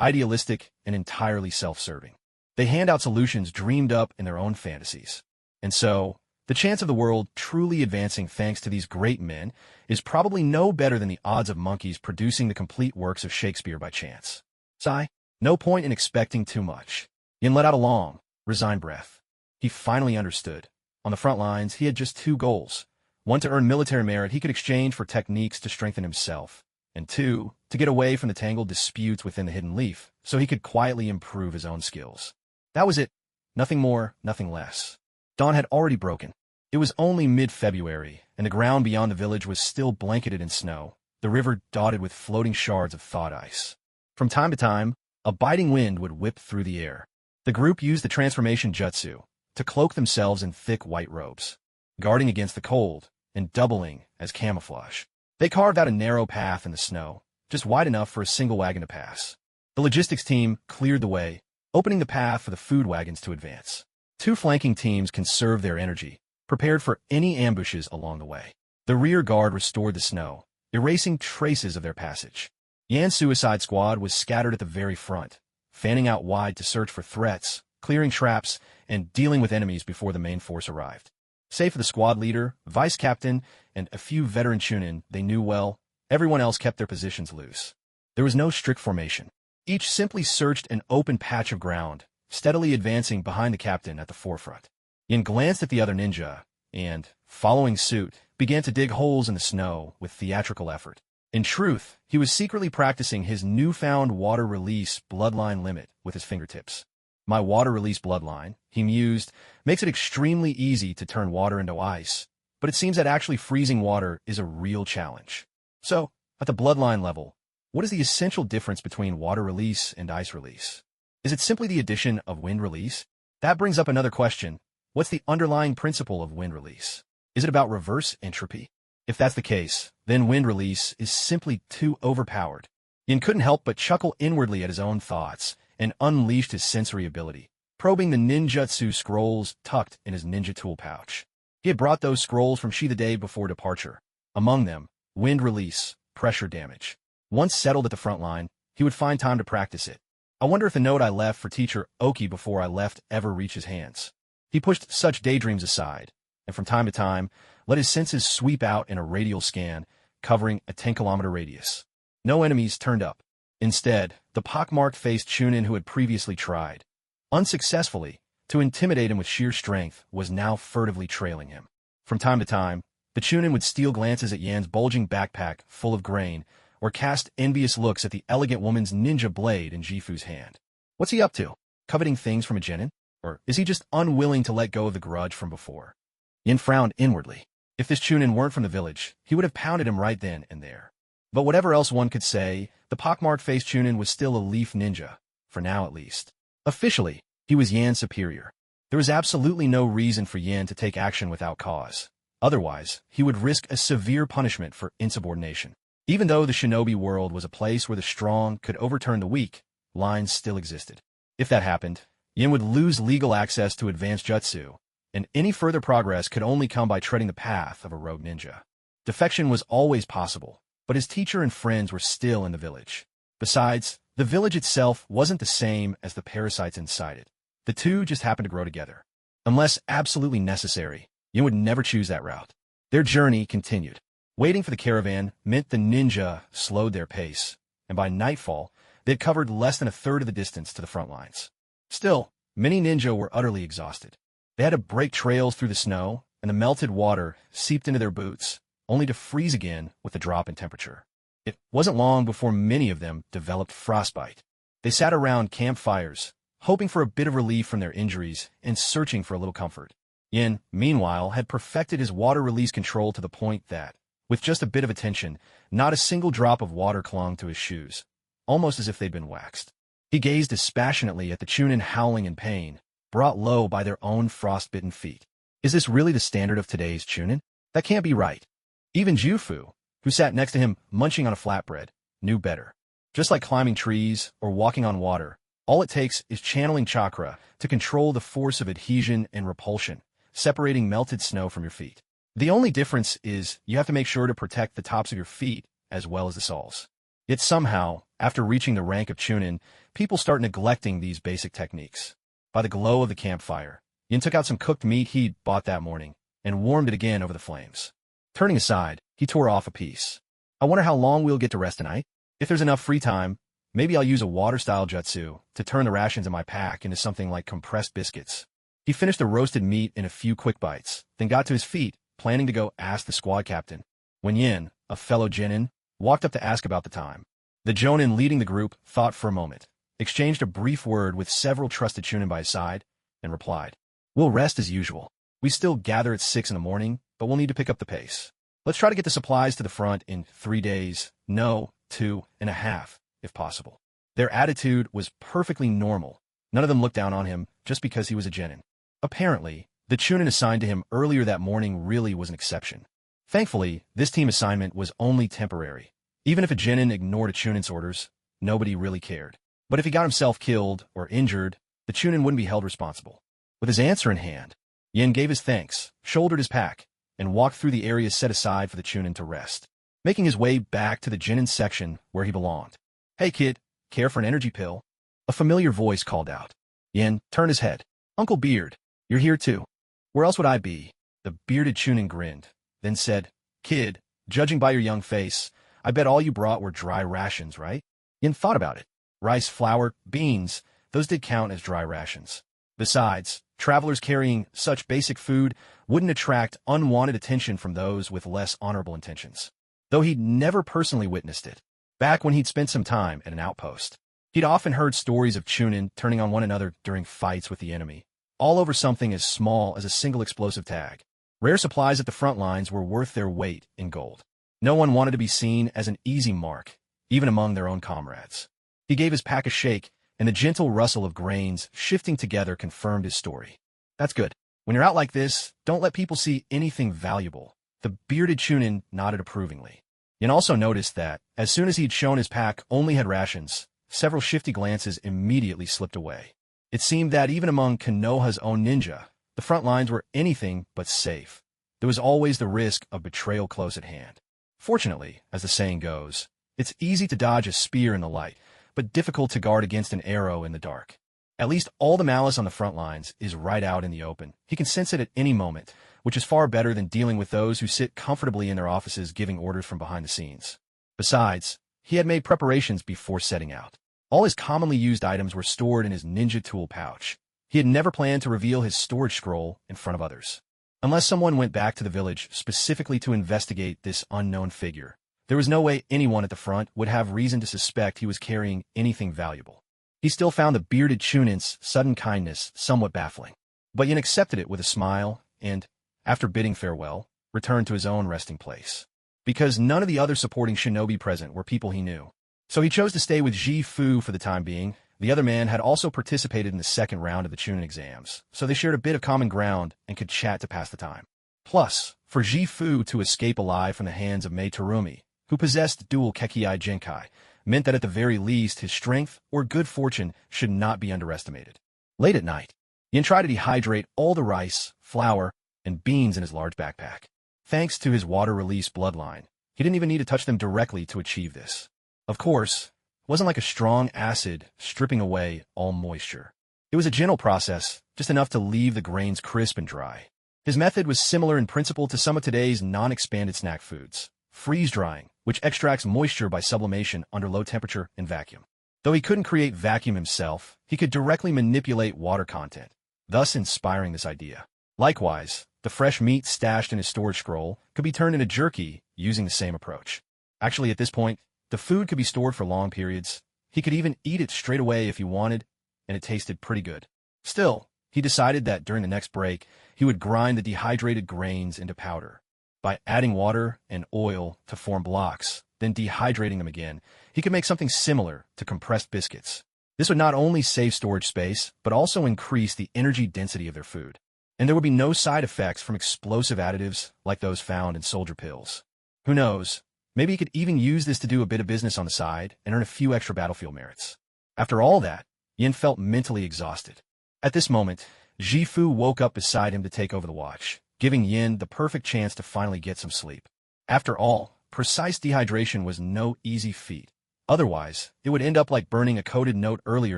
idealistic and entirely self-serving. They hand out solutions dreamed up in their own fantasies. And so, The chance of the world truly advancing thanks to these great men is probably no better than the odds of monkeys producing the complete works of Shakespeare by chance. Sigh. No point in expecting too much. Yin let out a long, resigned breath. He finally understood. On the front lines, he had just two goals. One, to earn military merit he could exchange for techniques to strengthen himself. And two, to get away from the tangled disputes within the Hidden Leaf, so he could quietly improve his own skills. That was it. Nothing more, nothing less. Dawn had already broken. It was only mid-February, and the ground beyond the village was still blanketed in snow, the river dotted with floating shards of thawed ice. From time to time, a biting wind would whip through the air. The group used the transformation jutsu to cloak themselves in thick white robes, guarding against the cold and doubling as camouflage. They carved out a narrow path in the snow, just wide enough for a single wagon to pass. The logistics team cleared the way, opening the path for the food wagons to advance. Two flanking teams conserved their energy, prepared for any ambushes along the way. The rear guard restored the snow, erasing traces of their passage. Yan's suicide squad was scattered at the very front, fanning out wide to search for threats, clearing traps, and dealing with enemies before the main force arrived. Save for the squad leader, vice captain, and a few veteran Chunin they knew well, everyone else kept their positions loose. There was no strict formation. Each simply searched an open patch of ground, steadily advancing behind the captain at the forefront. Yin glanced at the other ninja, and, following suit, began to dig holes in the snow with theatrical effort. In truth, he was secretly practicing his newfound water release bloodline limit with his fingertips. My water release bloodline, he mused, makes it extremely easy to turn water into ice, but it seems that actually freezing water is a real challenge. So, at the bloodline level, what is the essential difference between water release and ice release? Is it simply the addition of wind release? That brings up another question. What's the underlying principle of wind release? Is it about reverse entropy? If that's the case, then wind release is simply too overpowered. Yin couldn't help but chuckle inwardly at his own thoughts and unleashed his sensory ability, probing the ninjutsu scrolls tucked in his ninja tool pouch. He had brought those scrolls from Shi the day before departure. Among them, wind release, pressure damage. Once settled at the front line, he would find time to practice it. I wonder if the note I left for teacher Oki before I left ever reached his hands. He pushed such daydreams aside, and from time to time, let his senses sweep out in a radial scan, covering a 10-kilometer radius. No enemies turned up. Instead, the pockmarked-faced Chunin who had previously tried, unsuccessfully, to intimidate him with sheer strength was now furtively trailing him. From time to time, the Chunin would steal glances at Yan's bulging backpack full of grain, or cast envious looks at the elegant woman's ninja blade in Jifu's hand. What's he up to? Coveting things from a genin? Or is he just unwilling to let go of the grudge from before? Yin frowned inwardly. If this Chunin weren't from the village, he would have pounded him right then and there. But whatever else one could say, the pockmarked-faced Chunin was still a leaf ninja, for now at least. Officially, he was Yan's superior. There was absolutely no reason for Yan to take action without cause. Otherwise, he would risk a severe punishment for insubordination. Even though the shinobi world was a place where the strong could overturn the weak, lines still existed. If that happened, Yin would lose legal access to advanced jutsu, and any further progress could only come by treading the path of a rogue ninja. Defection was always possible, but his teacher and friends were still in the village. Besides, the village itself wasn't the same as the parasites inside it. The two just happened to grow together. Unless absolutely necessary, Yin would never choose that route. Their journey continued. Waiting for the caravan meant the ninja slowed their pace, and by nightfall, they had covered less than a third of the distance to the front lines. Still, many ninja were utterly exhausted. They had to break trails through the snow, and the melted water seeped into their boots, only to freeze again with the drop in temperature. It wasn't long before many of them developed frostbite. They sat around campfires, hoping for a bit of relief from their injuries and searching for a little comfort. Yin, meanwhile, had perfected his water release control to the point that, with just a bit of attention, not a single drop of water clung to his shoes, almost as if they'd been waxed. He gazed dispassionately at the Chunin howling in pain, brought low by their own frostbitten feet. Is this really the standard of today's Chunin? That can't be right. Even Jifu, who sat next to him munching on a flatbread, knew better. Just like climbing trees or walking on water, all it takes is channeling chakra to control the force of adhesion and repulsion, separating melted snow from your feet. The only difference is you have to make sure to protect the tops of your feet as well as the soles. Yet somehow, after reaching the rank of Chunin, people start neglecting these basic techniques. By the glow of the campfire, Yin took out some cooked meat he'd bought that morning and warmed it again over the flames. Turning aside, he tore off a piece. I wonder how long we'll get to rest tonight? If there's enough free time, maybe I'll use a water-style jutsu to turn the rations in my pack into something like compressed biscuits. He finished the roasted meat in a few quick bites, then got to his feet, planning to go ask the squad captain, when Yin, a fellow Chunin, walked up to ask about the time. The Jonin leading the group thought for a moment, exchanged a brief word with several trusted Chunin by his side, and replied, "We'll rest as usual. We still gather at 6 in the morning, but we'll need to pick up the pace. Let's try to get the supplies to the front in 3 days, no, 2.5, if possible." Their attitude was perfectly normal. None of them looked down on him just because he was a genin. Apparently, the Chunin assigned to him earlier that morning really was an exception. Thankfully, this team assignment was only temporary. Even if a genin ignored a Chunin's orders, nobody really cared. But if he got himself killed or injured, the Chunin wouldn't be held responsible. With his answer in hand, Yin gave his thanks, shouldered his pack, and walked through the areas set aside for the Chunin to rest, making his way back to the genin section where he belonged. "Hey kid, care for an energy pill?" A familiar voice called out. Yin turned his head. "Uncle Beard, you're here too." "Where else would I be?" The bearded Chunin grinned, then said, "Kid, judging by your young face, I bet all you brought were dry rations, right?" Yin thought about it. Rice, flour, beans, those did count as dry rations. Besides, travelers carrying such basic food wouldn't attract unwanted attention from those with less honorable intentions. Though he'd never personally witnessed it. Back when he'd spent some time at an outpost, he'd often heard stories of Chunin turning on one another during fights with the enemy, all over something as small as a single explosive tag. Rare supplies at the front lines were worth their weight in gold. No one wanted to be seen as an easy mark, even among their own comrades. He gave his pack a shake, and the gentle rustle of grains shifting together confirmed his story. "That's good. When you're out like this, don't let people see anything valuable." The bearded Chunin nodded approvingly. Yin also noticed that, as soon as he'd shown his pack only had rations, several shifty glances immediately slipped away. It seemed that even among Konoha's own ninja, the front lines were anything but safe. There was always the risk of betrayal close at hand. Fortunately, as the saying goes, it's easy to dodge a spear in the light, but difficult to guard against an arrow in the dark. At least all the malice on the front lines is right out in the open. He can sense it at any moment, which is far better than dealing with those who sit comfortably in their offices giving orders from behind the scenes. Besides, he had made preparations before setting out. All his commonly used items were stored in his ninja tool pouch. He had never planned to reveal his storage scroll in front of others. Unless someone went back to the village specifically to investigate this unknown figure, there was no way anyone at the front would have reason to suspect he was carrying anything valuable. He still found the bearded Chunin's sudden kindness somewhat baffling. But Yin accepted it with a smile and, after bidding farewell, returned to his own resting place. Because none of the other supporting shinobi present were people he knew. So he chose to stay with Ji Fu for the time being. The other man had also participated in the second round of the Chunin exams, so they shared a bit of common ground and could chat to pass the time. Plus, for Ji Fu to escape alive from the hands of Mei Terumi, who possessed dual Kekkei Genkai, meant that at the very least his strength or good fortune should not be underestimated. Late at night, Yin tried to dehydrate all the rice, flour, and beans in his large backpack. Thanks to his water-release bloodline, he didn't even need to touch them directly to achieve this. Of course, it wasn't like a strong acid stripping away all moisture. It was a gentle process, just enough to leave the grains crisp and dry. His method was similar in principle to some of today's non-expanded snack foods. Freeze-drying, which extracts moisture by sublimation under low temperature and vacuum. Though he couldn't create vacuum himself, he could directly manipulate water content, thus inspiring this idea. Likewise, the fresh meat stashed in his storage scroll could be turned into jerky using the same approach. Actually, at this point, the food could be stored for long periods. He could even eat it straight away if he wanted, and it tasted pretty good. Still, he decided that during the next break, he would grind the dehydrated grains into powder. By adding water and oil to form blocks, then dehydrating them again, he could make something similar to compressed biscuits. This would not only save storage space, but also increase the energy density of their food. And there would be no side effects from explosive additives like those found in soldier pills. Who knows, maybe he could even use this to do a bit of business on the side and earn a few extra battlefield merits. After all that, Yin felt mentally exhausted. At this moment, Ji Fu woke up beside him to take over the watch, giving Yin the perfect chance to finally get some sleep. After all, precise dehydration was no easy feat. Otherwise, it would end up like burning a coded note earlier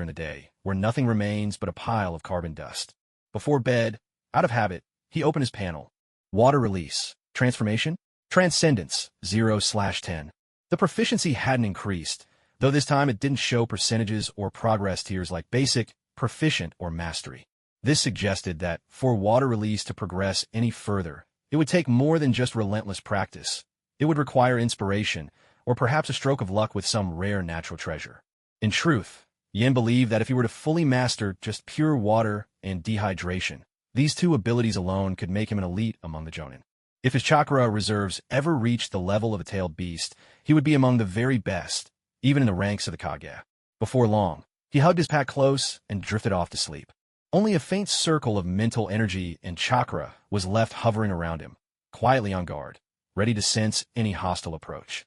in the day, where nothing remains but a pile of carbon dust. Before bed, out of habit, he opened his panel, Water release. Transformation. Transcendence, 0/10. The proficiency hadn't increased, though this time it didn't show percentages or progress tiers like basic, proficient, or mastery. This suggested that, for water release to progress any further, it would take more than just relentless practice. It would require inspiration, or perhaps a stroke of luck with some rare natural treasure. In truth, Yin believed that if he were to fully master just pure water and dehydration, these two abilities alone could make him an elite among the Jonin. If his chakra reserves ever reached the level of a tailed beast, he would be among the very best, even in the ranks of the Kage. Before long, he hugged his pack close and drifted off to sleep. Only a faint circle of mental energy and chakra was left hovering around him, quietly on guard, ready to sense any hostile approach.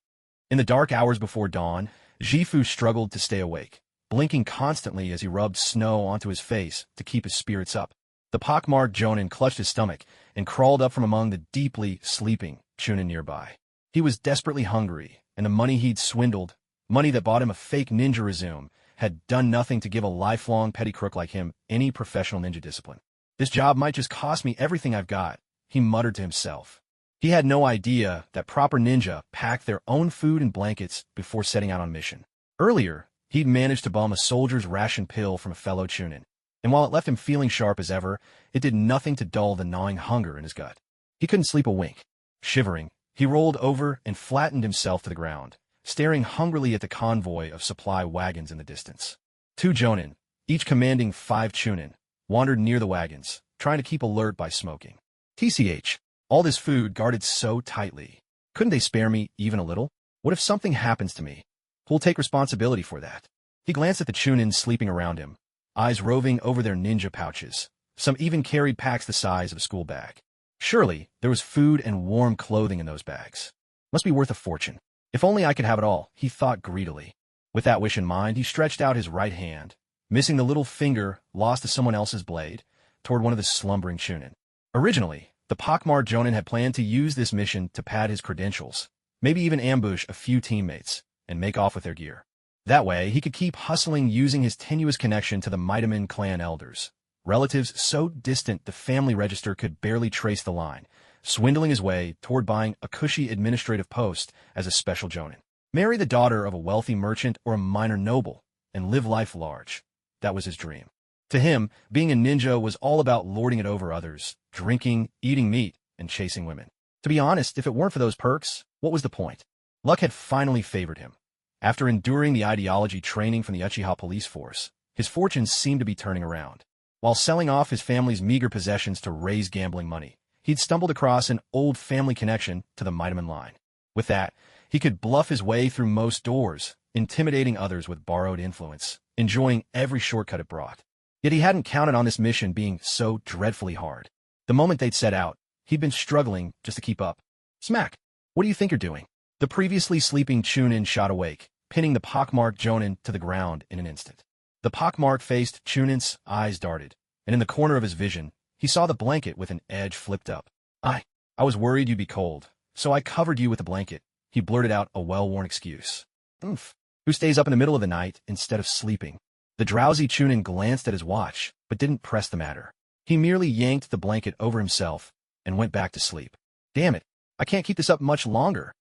In the dark hours before dawn, Gifu struggled to stay awake, blinking constantly as he rubbed snow onto his face to keep his spirits up. The pockmarked Jonin clutched his stomach and crawled up from among the deeply sleeping Chunin nearby. He was desperately hungry, and the money he'd swindled, money that bought him a fake ninja resume, had done nothing to give a lifelong petty crook like him any professional ninja discipline. This job might just cost me everything I've got, he muttered to himself. He had no idea that proper ninja packed their own food and blankets before setting out on mission. Earlier, he'd managed to bum a soldier's ration pill from a fellow Chunin, and while it left him feeling sharp as ever, it did nothing to dull the gnawing hunger in his gut. He couldn't sleep a wink. Shivering, he rolled over and flattened himself to the ground, staring hungrily at the convoy of supply wagons in the distance. 2 Jonin, each commanding 5 Chunin, wandered near the wagons, trying to keep alert by smoking. TCH, all this food guarded so tightly. Couldn't they spare me even a little? What if something happens to me? Who'll take responsibility for that? He glanced at the Chunin sleeping around him, eyes roving over their ninja pouches. Some even carried packs the size of a school bag. Surely, there was food and warm clothing in those bags. Must be worth a fortune. If only I could have it all, he thought greedily. With that wish in mind, he stretched out his right hand, missing the little finger lost to someone else's blade, toward one of the slumbering Chunin. Originally, the pockmarked Jonin had planned to use this mission to pad his credentials, maybe even ambush a few teammates, and make off with their gear. That way, he could keep hustling using his tenuous connection to the Midaman clan elders, relatives so distant the family register could barely trace the line, swindling his way toward buying a cushy administrative post as a special Jonin. Marry the daughter of a wealthy merchant or a minor noble, and live life large. That was his dream. To him, being a ninja was all about lording it over others, drinking, eating meat, and chasing women. To be honest, if it weren't for those perks, what was the point? Luck had finally favored him. After enduring the ideology training from the Uchiha police force, his fortunes seemed to be turning around. While selling off his family's meager possessions to raise gambling money, he'd stumbled across an old family connection to the Midaman line. With that, he could bluff his way through most doors, intimidating others with borrowed influence, enjoying every shortcut it brought. Yet he hadn't counted on this mission being so dreadfully hard. The moment they'd set out, he'd been struggling just to keep up. Smack! What do you think you're doing? The previously sleeping Chunin shot awake, pinning the pockmarked Jonin to the ground in an instant. The pockmarked-faced Chunin's eyes darted, and in the corner of his vision, he saw the blanket with an edge flipped up. I was worried you'd be cold, so I covered you with a blanket. He blurted out a well-worn excuse. Oomph. Who stays up in the middle of the night instead of sleeping? The drowsy Chunin glanced at his watch, but didn't press the matter. He merely yanked the blanket over himself and went back to sleep. Damn it, I can't keep this up much longer.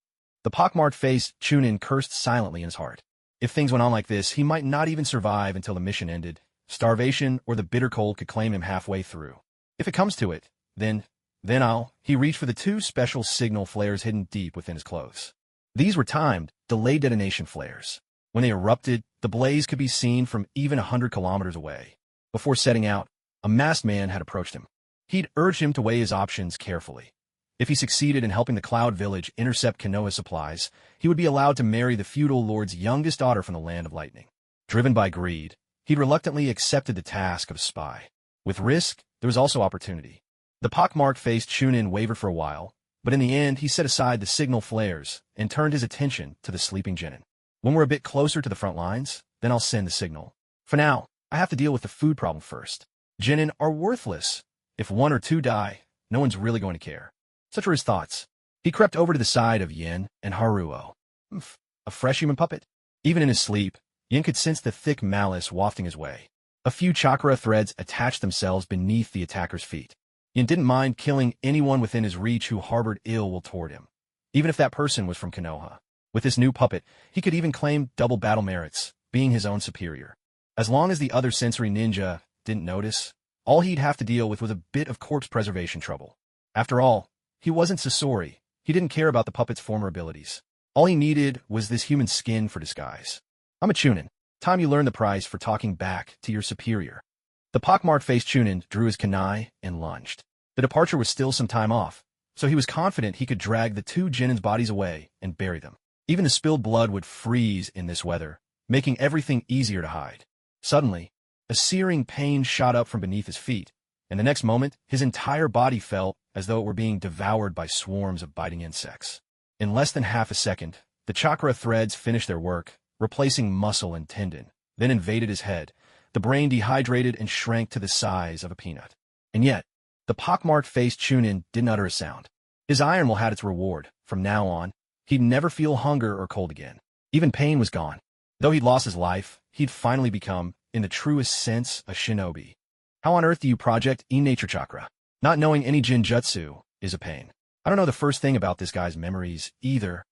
The pockmarked-faced Chunin cursed silently in his heart. If things went on like this, he might not even survive until the mission ended. Starvation or the bitter cold could claim him halfway through. If it comes to it, then I'll... He reached for the 2 special signal flares hidden deep within his clothes. These were timed, delayed detonation flares. When they erupted, the blaze could be seen from even 100 kilometers away. Before setting out, a masked man had approached him. He'd urged him to weigh his options carefully. If he succeeded in helping the Cloud Village intercept Konoha supplies, he would be allowed to marry the feudal lord's youngest daughter from the Land of Lightning. Driven by greed, he'd reluctantly accepted the task of spy. With risk, there was also opportunity. The pockmarked-faced Chunin wavered for a while, but in the end he set aside the signal flares and turned his attention to the sleeping Jonin. When we're a bit closer to the front lines, then I'll send the signal. For now, I have to deal with the food problem first. Jonin are worthless. If 1 or 2 die, no one's really going to care. Such were his thoughts. He crept over to the side of Yin and Haruo. A fresh human puppet? Even in his sleep, Yin could sense the thick malice wafting his way. A few chakra threads attached themselves beneath the attacker's feet. Yin didn't mind killing anyone within his reach who harbored ill will toward him, even if that person was from Konoha. With this new puppet, he could even claim double battle merits, being his own superior. As long as the other sensory ninja didn't notice, all he'd have to deal with was a bit of corpse preservation trouble. After all, he wasn't Sasori. He didn't care about the puppet's former abilities. All he needed was this human skin for disguise. I'm a Chunin. Time you learn the price for talking back to your superior. The pockmarked-faced Chunin drew his kunai and lunged. The departure was still some time off, so he was confident he could drag the two Genin's bodies away and bury them. Even the spilled blood would freeze in this weather, making everything easier to hide. Suddenly, a searing pain shot up from beneath his feet, and the next moment, his entire body felt as though it were being devoured by swarms of biting insects. In less than half a second, the chakra threads finished their work, replacing muscle and tendon, then invaded his head. The brain dehydrated and shrank to the size of a peanut. And yet, the pockmarked-faced Chunin didn't utter a sound. His iron will have its reward. From now on, he'd never feel hunger or cold again. Even pain was gone. Though he'd lost his life, he'd finally become, in the truest sense, a shinobi. How on earth do you project innate chakra? Not knowing any Jutsu is a pain. I don't know the first thing about this guy's memories, either.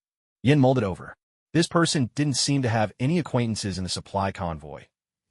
Yin mulled it over. This person didn't seem to have any acquaintances in the supply convoy.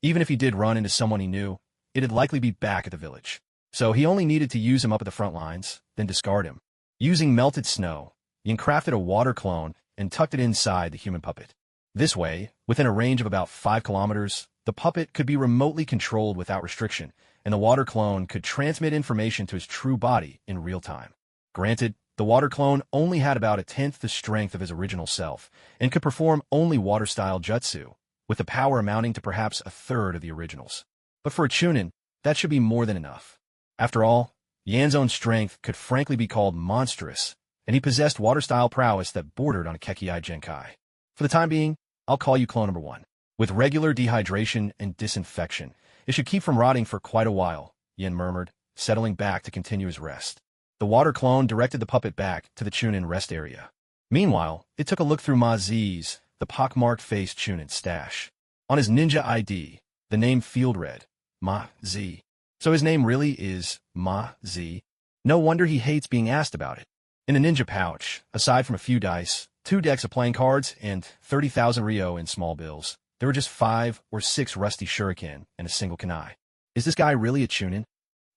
Even if he did run into someone he knew, it'd likely be back at the village. So he only needed to use him up at the front lines, then discard him. Using melted snow, Yin crafted a water clone and tucked it inside the human puppet. This way, within a range of about 5 kilometers, the puppet could be remotely controlled without restriction, and the water clone could transmit information to his true body in real time. Granted, the water clone only had about 1/10 the strength of his original self, and could perform only water-style jutsu, with the power amounting to perhaps 1/3 of the originals. But for a Chunin, that should be more than enough. After all, Yan's own strength could frankly be called monstrous, and he possessed water-style prowess that bordered on a Kekiai Genkai. For the time being, I'll call you clone number 1. With regular dehydration and disinfection, it should keep from rotting for quite a while, Yin murmured, settling back to continue his rest. The water clone directed the puppet back to the Chunin rest area. Meanwhile, it took a look through Ma Z's, the pockmarked-faced Chunin stash. On his ninja ID, the name field read, Ma Z. So his name really is Ma Z? No wonder he hates being asked about it. In a ninja pouch, aside from a few dice, 2 decks of playing cards, and 30,000 Ryo in small bills, there were just 5 or 6 rusty shuriken and a single kunai. Is this guy really a Chunin?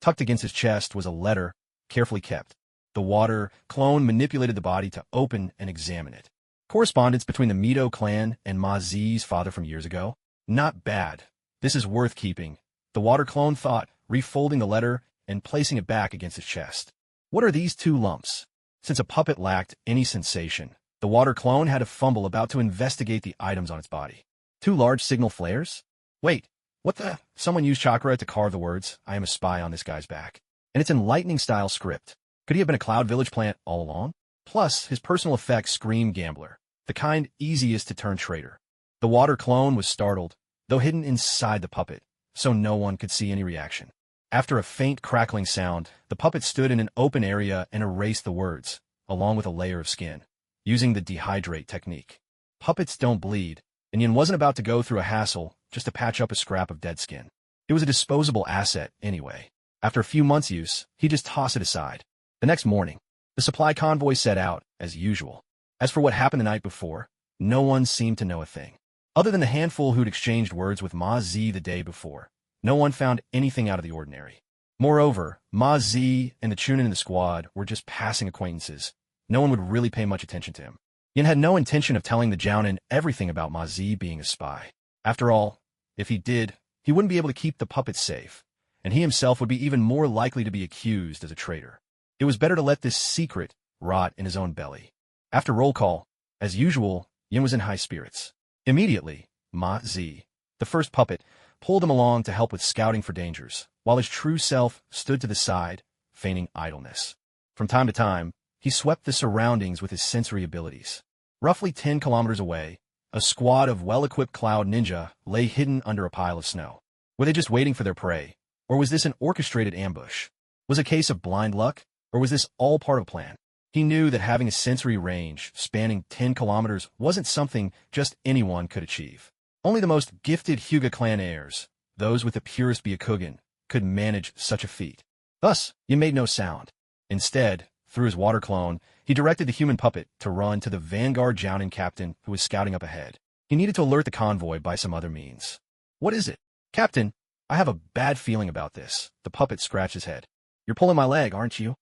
Tucked against his chest was a letter, carefully kept. The water clone manipulated the body to open and examine it. Correspondence between the Mito clan and Ma Z's father from years ago? Not bad. This is worth keeping, the water clone thought, refolding the letter and placing it back against his chest. What are these 2 lumps? Since a puppet lacked any sensation, the water clone had a fumble about to investigate the items on its body. 2 large signal flares? Wait, what the? Someone used Chakra to carve the words, "I am a spy," on this guy's back. And it's in lightning-style script. Could he have been a Cloud Village plant all along? Plus, his personal effects scream gambler, the kind easiest to turn traitor. The water clone was startled, though hidden inside the puppet, so no one could see any reaction. After a faint crackling sound, the puppet stood in an open area and erased the words, along with a layer of skin, using the dehydrate technique. Puppets don't bleed, and Yin wasn't about to go through a hassle just to patch up a scrap of dead skin. It was a disposable asset anyway. After a few months' use, he just tossed it aside. The next morning, the supply convoy set out, as usual. As for what happened the night before, no one seemed to know a thing. Other than the handful who'd exchanged words with Ma Z the day before, no one found anything out of the ordinary. Moreover, Ma Z and the Chunin in the squad were just passing acquaintances. No one would really pay much attention to him. Yin had no intention of telling the Jounin everything about Ma Z being a spy. After all, if he did, he wouldn't be able to keep the puppet safe, and he himself would be even more likely to be accused as a traitor. It was better to let this secret rot in his own belly. After roll call, as usual, Yin was in high spirits. Immediately, Ma Z, the first puppet, pulled him along to help with scouting for dangers, while his true self stood to the side, feigning idleness. From time to time, he swept the surroundings with his sensory abilities. Roughly 10 kilometers away, a squad of well-equipped cloud ninja lay hidden under a pile of snow. Were they just waiting for their prey, or was this an orchestrated ambush? Was it a case of blind luck, or was this all part of a plan? He knew that having a sensory range spanning 10 kilometers wasn't something just anyone could achieve. Only the most gifted Hyuga clan heirs, those with the purest Byakugan, could manage such a feat. Thus, Yin made no sound. Instead, through his water clone, he directed the human puppet to run to the vanguard Jounin captain who was scouting up ahead. He needed to alert the convoy by some other means. What is it? Captain, I have a bad feeling about this. The puppet scratched his head. You're pulling my leg, aren't you?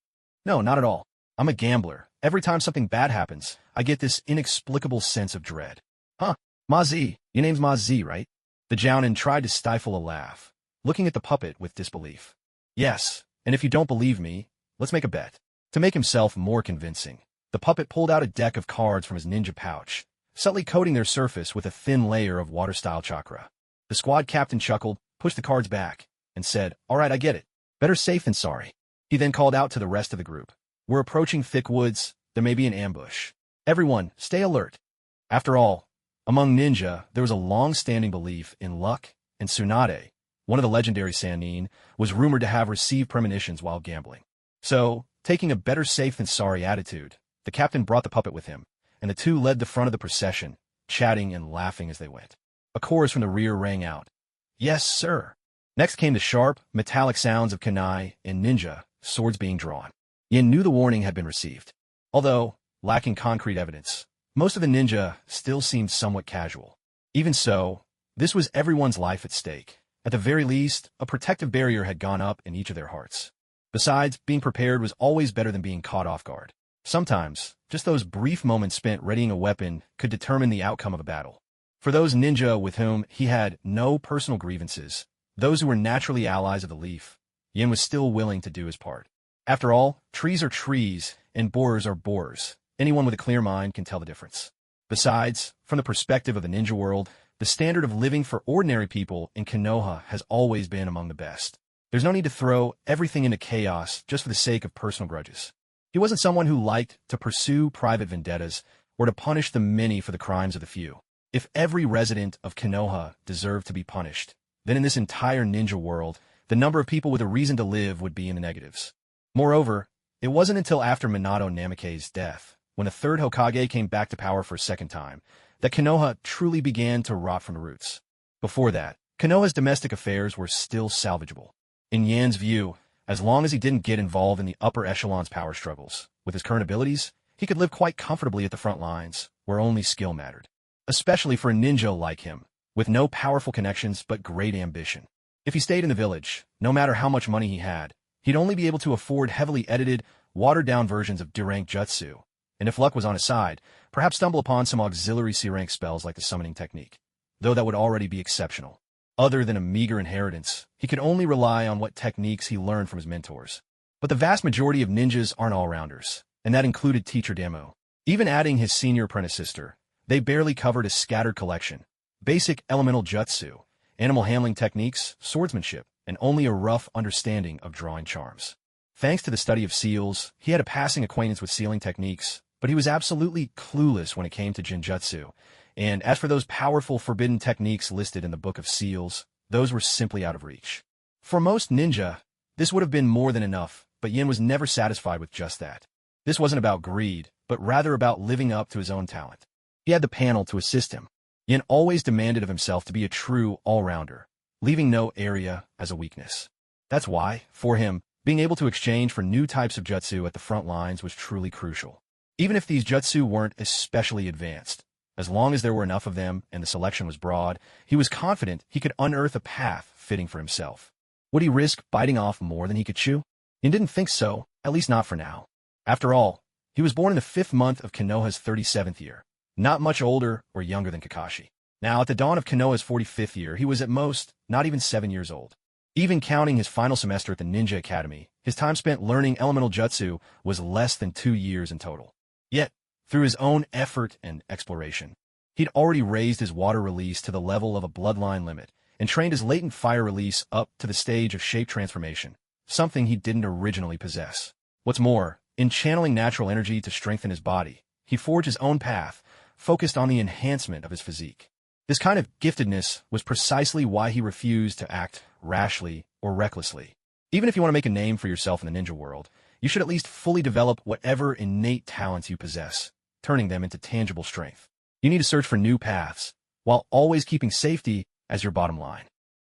No, not at all. I'm a gambler. Every time something bad happens, I get this inexplicable sense of dread. Huh? Ma Z. Your name's Ma Z, right? The Jounin tried to stifle a laugh, looking at the puppet with disbelief. Yes, and if you don't believe me, let's make a bet. To make himself more convincing, the puppet pulled out a deck of cards from his ninja pouch, subtly coating their surface with a thin layer of water-style chakra. The squad captain chuckled, pushed the cards back, and said, "All right, I get it. Better safe than sorry." He then called out to the rest of the group. "We're approaching thick woods. There may be an ambush. Everyone, stay alert." After all, among ninja, there was a long-standing belief in luck, and Tsunade, one of the legendary Sannin, was rumored to have received premonitions while gambling. So, taking a better safe than sorry attitude, the captain brought the puppet with him, and the two led the front of the procession, chatting and laughing as they went. A chorus from the rear rang out. "Yes, sir." Next came the sharp, metallic sounds of kunai and ninja, swords being drawn. Yin knew the warning had been received. Although, lacking concrete evidence, most of the ninja still seemed somewhat casual. Even so, this was everyone's life at stake. At the very least, a protective barrier had gone up in each of their hearts. Besides, being prepared was always better than being caught off guard. Sometimes, just those brief moments spent readying a weapon could determine the outcome of a battle. For those ninja with whom he had no personal grievances, those who were naturally allies of the leaf, Yin was still willing to do his part. After all, trees are trees, and borers are borers. Anyone with a clear mind can tell the difference. Besides, from the perspective of the ninja world, the standard of living for ordinary people in Konoha has always been among the best. There's no need to throw everything into chaos just for the sake of personal grudges. He wasn't someone who liked to pursue private vendettas or to punish the many for the crimes of the few. If every resident of Konoha deserved to be punished, then in this entire ninja world, the number of people with a reason to live would be in the negatives. Moreover, it wasn't until after Minato Namikaze's death, when the third Hokage came back to power for a second time, that Konoha truly began to rot from the roots. Before that, Konoha's domestic affairs were still salvageable. In Yan's view, as long as he didn't get involved in the upper echelon's power struggles, with his current abilities, he could live quite comfortably at the front lines, where only skill mattered. Especially for a ninja like him, with no powerful connections but great ambition. If he stayed in the village, no matter how much money he had, he'd only be able to afford heavily edited, watered-down versions of D-rank Jutsu, and if luck was on his side, perhaps stumble upon some auxiliary C-rank spells like the summoning technique, though that would already be exceptional. Other than a meager inheritance, he could only rely on what techniques he learned from his mentors. But the vast majority of ninjas aren't all-rounders, and that included Teacher Demo. Even adding his senior apprentice sister, they barely covered a scattered collection. Basic elemental jutsu, animal handling techniques, swordsmanship, and only a rough understanding of drawing charms. Thanks to the study of seals, he had a passing acquaintance with sealing techniques, but he was absolutely clueless when it came to Jinjutsu. And as for those powerful forbidden techniques listed in the Book of Seals, those were simply out of reach. For most ninja, this would have been more than enough, but Yin was never satisfied with just that. This wasn't about greed, but rather about living up to his own talent. He had the panel to assist him. Yin always demanded of himself to be a true all-rounder, leaving no area as a weakness. That's why, for him, being able to exchange for new types of jutsu at the front lines was truly crucial. Even if these jutsu weren't especially advanced, as long as there were enough of them and the selection was broad, he was confident he could unearth a path fitting for himself. Would he risk biting off more than he could chew? Yin didn't think so, at least not for now. After all, he was born in the 5th month of Konoha's 37th year, not much older or younger than Kakashi. Now, at the dawn of Konoha's 45th year, he was at most not even 7 years old. Even counting his final semester at the Ninja Academy, his time spent learning elemental jutsu was less than 2 years in total. Yet, through his own effort and exploration, he'd already raised his water release to the level of a bloodline limit and trained his latent fire release up to the stage of shape transformation, something he didn't originally possess. What's more, in channeling natural energy to strengthen his body, he forged his own path, focused on the enhancement of his physique. This kind of giftedness was precisely why he refused to act rashly or recklessly. Even if you want to make a name for yourself in the ninja world, you should at least fully develop whatever innate talents you possess, turning them into tangible strength. You need to search for new paths, while always keeping safety as your bottom line.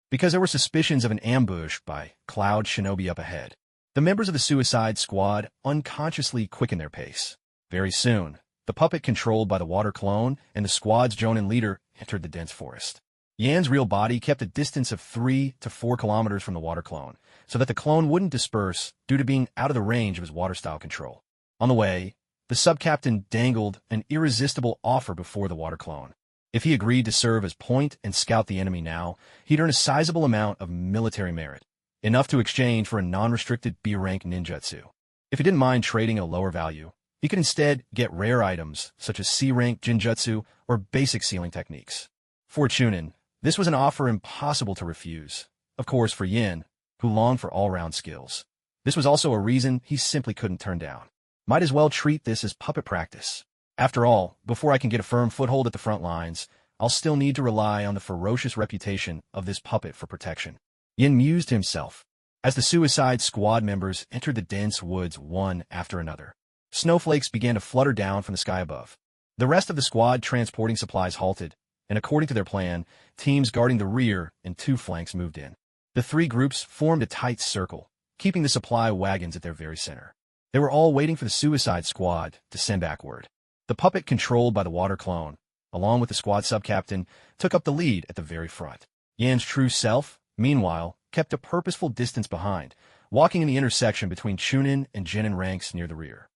Because there were suspicions of an ambush by Cloud Shinobi up ahead, The members of the Suicide Squad unconsciously quickened their pace. Very soon, the puppet controlled by the water clone and the squad's Jonin leader entered the dense forest. Yan's real body kept a distance of 3 to 4 kilometers from the water clone, so that the clone wouldn't disperse due to being out of the range of his water-style control. On the way, the sub-captain dangled an irresistible offer before the water clone. If he agreed to serve as point and scout the enemy now, he'd earn a sizable amount of military merit, enough to exchange for a non-restricted B-rank ninjutsu. If he didn't mind trading a lower value, he could instead get rare items such as C-rank jinjutsu or basic sealing techniques. For Chunin, this was an offer impossible to refuse. Of course, for Yin, who longed for all-round skills, this was also a reason he simply couldn't turn down. Might as well treat this as puppet practice. After all, before I can get a firm foothold at the front lines, I'll still need to rely on the ferocious reputation of this puppet for protection. Yin mused to himself as the Suicide Squad members entered the dense woods one after another. Snowflakes began to flutter down from the sky above. The rest of the squad transporting supplies halted, and according to their plan, teams guarding the rear and 2 flanks moved in. The 3 groups formed a tight circle, keeping the supply wagons at their very center. They were all waiting for the Suicide Squad to send back word. The puppet controlled by the water clone, along with the squad sub-captain, took up the lead at the very front. Yan's true self, meanwhile, kept a purposeful distance behind, walking in the intersection between Chunin and Genin ranks near the rear.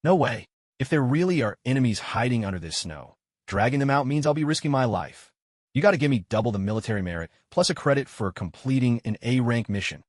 No way. If there really are enemies hiding under this snow, dragging them out means I'll be risking my life. You gotta give me double the military merit, plus a credit for completing an A-rank mission.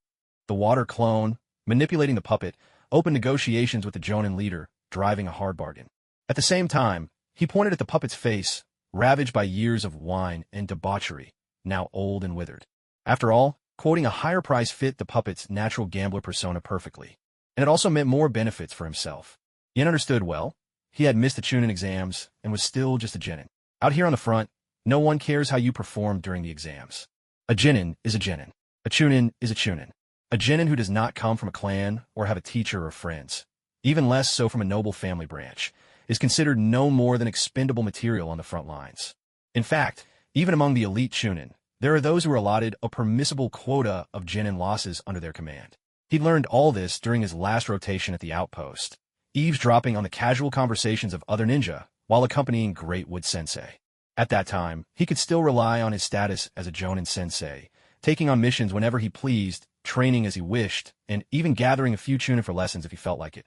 The water clone, manipulating the puppet, opened negotiations with the Jonin leader, driving a hard bargain. At the same time, he pointed at the puppet's face, ravaged by years of wine and debauchery, now old and withered. After all, quoting a higher price fit the puppet's natural gambler persona perfectly. And it also meant more benefits for himself. Yin understood well. He had missed the Chunin exams and was still just a genin. Out here on the front, no one cares how you performed during the exams. A genin is a genin. A Chunin is a Chunin. A genin who does not come from a clan or have a teacher or friends, even less so from a noble family branch, is considered no more than expendable material on the front lines. In fact, even among the elite Chunin, there are those who are allotted a permissible quota of genin losses under their command. He learned all this during his last rotation at the outpost, eavesdropping on the casual conversations of other ninja while accompanying Great Wood Sensei. At that time, he could still rely on his status as a Jonin sensei, taking on missions whenever he pleased, training as he wished, and even gathering a few Chunin for lessons if he felt like it.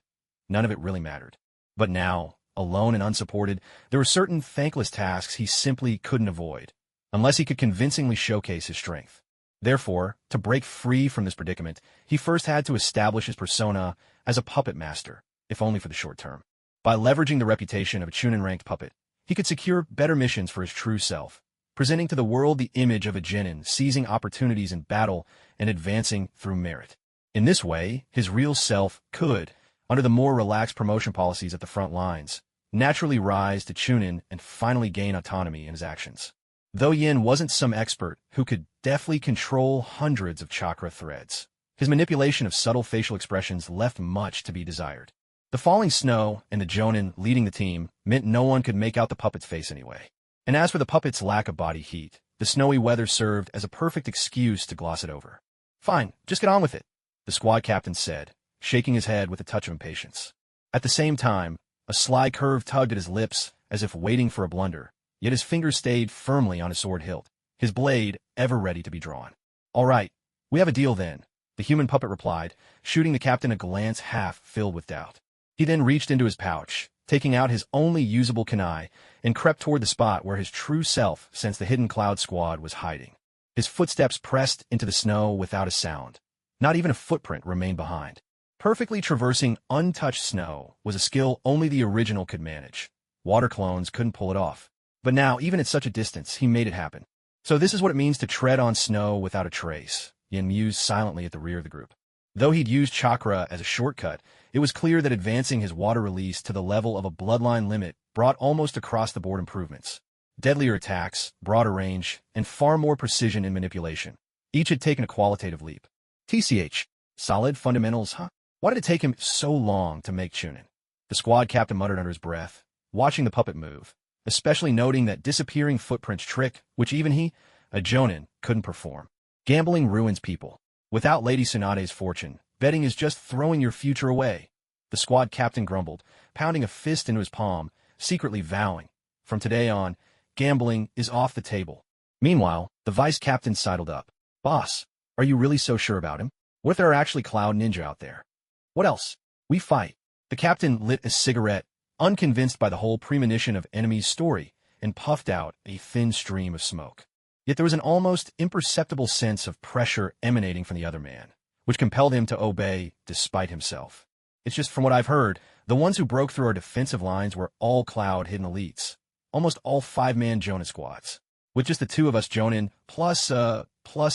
None of it really mattered. But now, alone and unsupported, there were certain thankless tasks he simply couldn't avoid, unless he could convincingly showcase his strength. Therefore, to break free from this predicament, he first had to establish his persona as a puppet master, if only for the short term. By leveraging the reputation of a Chunin-ranked puppet, he could secure better missions for his true self, presenting to the world the image of a genin seizing opportunities in battle and advancing through merit. In this way, his real self could, under the more relaxed promotion policies at the front lines, naturally rise to Chunin and finally gain autonomy in his actions. Though Yin wasn't some expert who could deftly control hundreds of chakra threads, his manipulation of subtle facial expressions left much to be desired. The falling snow and the Jonin leading the team meant no one could make out the puppet's face anyway. And as for the puppet's lack of body heat, the snowy weather served as a perfect excuse to gloss it over. Fine, just get on with it, the squad captain said, shaking his head with a touch of impatience. At the same time, a sly curve tugged at his lips as if waiting for a blunder, yet his fingers stayed firmly on his sword hilt, his blade ever ready to be drawn. All right, we have a deal then, the human puppet replied, shooting the captain a glance half filled with doubt. He then reached into his pouch, taking out his only usable kunai, and crept toward the spot where his true self sensed the hidden cloud squad was hiding. His footsteps pressed into the snow without a sound. Not even a footprint remained behind. Perfectly traversing untouched snow was a skill only the original could manage. Water clones couldn't pull it off. But now, even at such a distance, he made it happen. So this is what it means to tread on snow without a trace, Yin mused silently at the rear of the group. Though he'd used Chakra as a shortcut, it was clear that advancing his water release to the level of a bloodline limit brought almost across-the-board improvements. Deadlier attacks, broader range, and far more precision in manipulation. Each had taken a qualitative leap. TCH. Solid fundamentals, huh? Why did it take him so long to make Chunin? The squad captain muttered under his breath, watching the puppet move, especially noting that disappearing footprints trick, which even he, a Jonin, couldn't perform. Gambling ruins people. Without Lady Tsunade's fortune, Betting is just throwing your future away. The squad captain grumbled, pounding a fist into his palm, secretly vowing, from today on, gambling is off the table. Meanwhile, the vice captain sidled up. Boss, are you really so sure about him? What if there are actually cloud ninja out there? What else? We fight. The captain lit a cigarette, unconvinced by the whole premonition of enemy's story, and puffed out a thin stream of smoke. Yet there was an almost imperceptible sense of pressure emanating from the other man, which compelled him to obey despite himself. It's just from what I've heard, the ones who broke through our defensive lines were all cloud hidden elites, almost all 5-man Jonin squads. With just the 2 of us Jonin, plus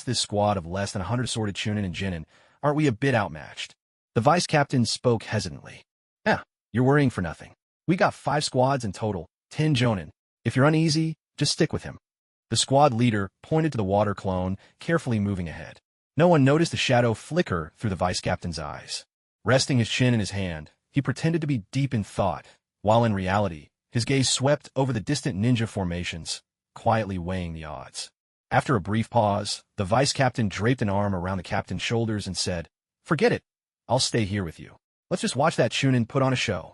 this squad of less than 100 assorted Chunin and Jinin, aren't we a bit outmatched? The vice captain spoke hesitantly. You're worrying for nothing. We got 5 squads in total, 10 Jonin. If you're uneasy, just stick with him. The squad leader pointed to the water clone, carefully moving ahead. No one noticed the shadow flicker through the vice captain's eyes. Resting his chin in his hand, he pretended to be deep in thought, while in reality, his gaze swept over the distant ninja formations, quietly weighing the odds. After a brief pause, the vice captain draped an arm around the captain's shoulders and said, "Forget it. I'll stay here with you. Let's just watch that Chunin put on a show."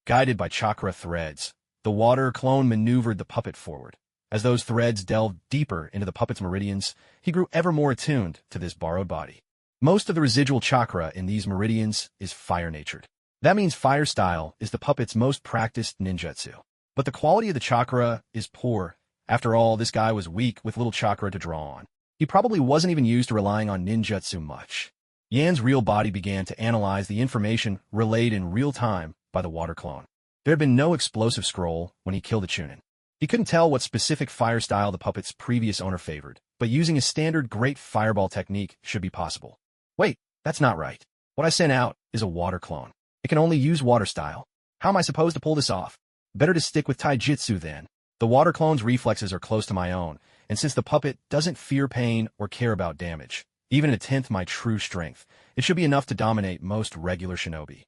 Guided by chakra threads, the water clone maneuvered the puppet forward. As those threads delved deeper into the puppet's meridians, he grew ever more attuned to this borrowed body. Most of the residual chakra in these meridians is fire-natured. That means fire style is the puppet's most practiced ninjutsu. But the quality of the chakra is poor. After all, this guy was weak with little chakra to draw on. He probably wasn't even used to relying on ninjutsu much. Yan's real body began to analyze the information relayed in real time by the water clone. There had been no explosive scroll when he killed the Chunin. He couldn't tell what specific fire style the puppet's previous owner favored, but using a standard great fireball technique should be possible. Wait, that's not right. What I sent out is a water clone. It can only use water style. How am I supposed to pull this off? Better to stick with taijutsu then. The water clone's reflexes are close to my own, and since the puppet doesn't fear pain or care about damage, even at 1/10 my true strength, it should be enough to dominate most regular shinobi.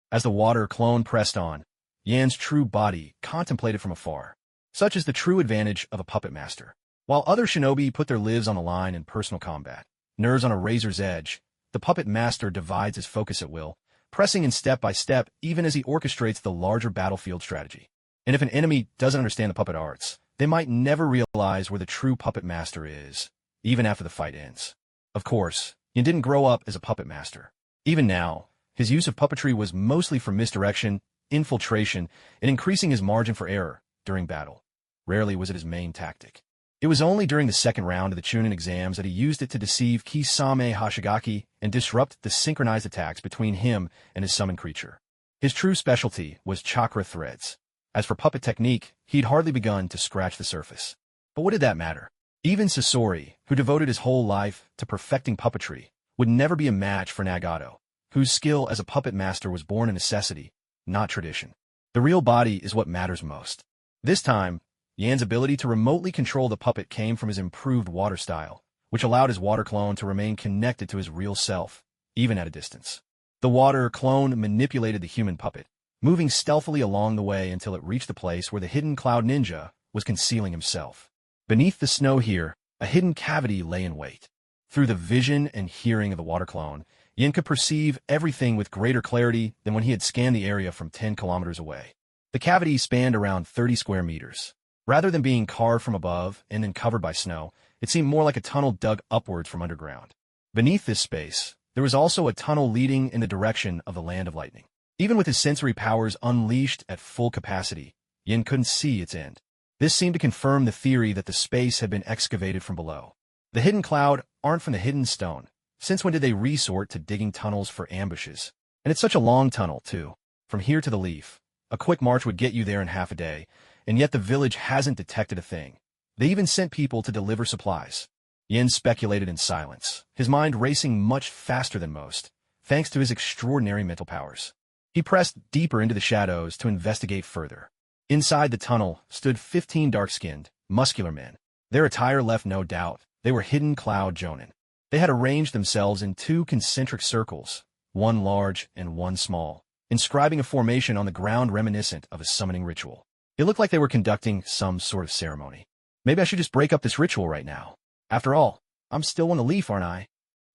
As the water clone pressed on, Yan's true body contemplated from afar. Such is the true advantage of a puppet master. While other shinobi put their lives on the line in personal combat, nerves on a razor's edge, the puppet master divides his focus at will, pressing in step by step even as he orchestrates the larger battlefield strategy. And if an enemy doesn't understand the puppet arts, they might never realize where the true puppet master is, even after the fight ends. Of course, Yin didn't grow up as a puppet master. Even now, his use of puppetry was mostly for misdirection, infiltration, and increasing his margin for error during battle. Rarely was it his main tactic. It was only during the second round of the Chunin exams that he used it to deceive Kisame Hashigaki and disrupt the synchronized attacks between him and his summoned creature. His true specialty was chakra threads. As for puppet technique, he'd hardly begun to scratch the surface. But what did that matter? Even Sasori, who devoted his whole life to perfecting puppetry, would never be a match for Nagato, whose skill as a puppet master was born a necessity, not tradition. The real body is what matters most. This time, Yan's ability to remotely control the puppet came from his improved water style, which allowed his water clone to remain connected to his real self, even at a distance. The water clone manipulated the human puppet, moving stealthily along the way until it reached the place where the hidden cloud ninja was concealing himself. Beneath the snow here, a hidden cavity lay in wait. Through the vision and hearing of the water clone, Yin could perceive everything with greater clarity than when he had scanned the area from 10 kilometers away. The cavity spanned around 30 square meters. Rather than being carved from above and then covered by snow, it seemed more like a tunnel dug upwards from underground. Beneath this space, there was also a tunnel leading in the direction of the Land of Lightning. Even with his sensory powers unleashed at full capacity, Yin couldn't see its end. This seemed to confirm the theory that the space had been excavated from below. The hidden cloud aren't from the hidden stone. Since when did they resort to digging tunnels for ambushes? And it's such a long tunnel, too. From here to the leaf. A quick march would get you there in half a day, and yet the village hasn't detected a thing. They even sent people to deliver supplies. Yin speculated in silence, his mind racing much faster than most, thanks to his extraordinary mental powers. He pressed deeper into the shadows to investigate further. Inside the tunnel stood 15 dark-skinned, muscular men. Their attire left no doubt. They were hidden cloud Jonin. They had arranged themselves in 2 concentric circles, one large and one small, inscribing a formation on the ground reminiscent of a summoning ritual. It looked like they were conducting some sort of ceremony. Maybe I should just break up this ritual right now. After all, I'm still on the leaf, aren't I?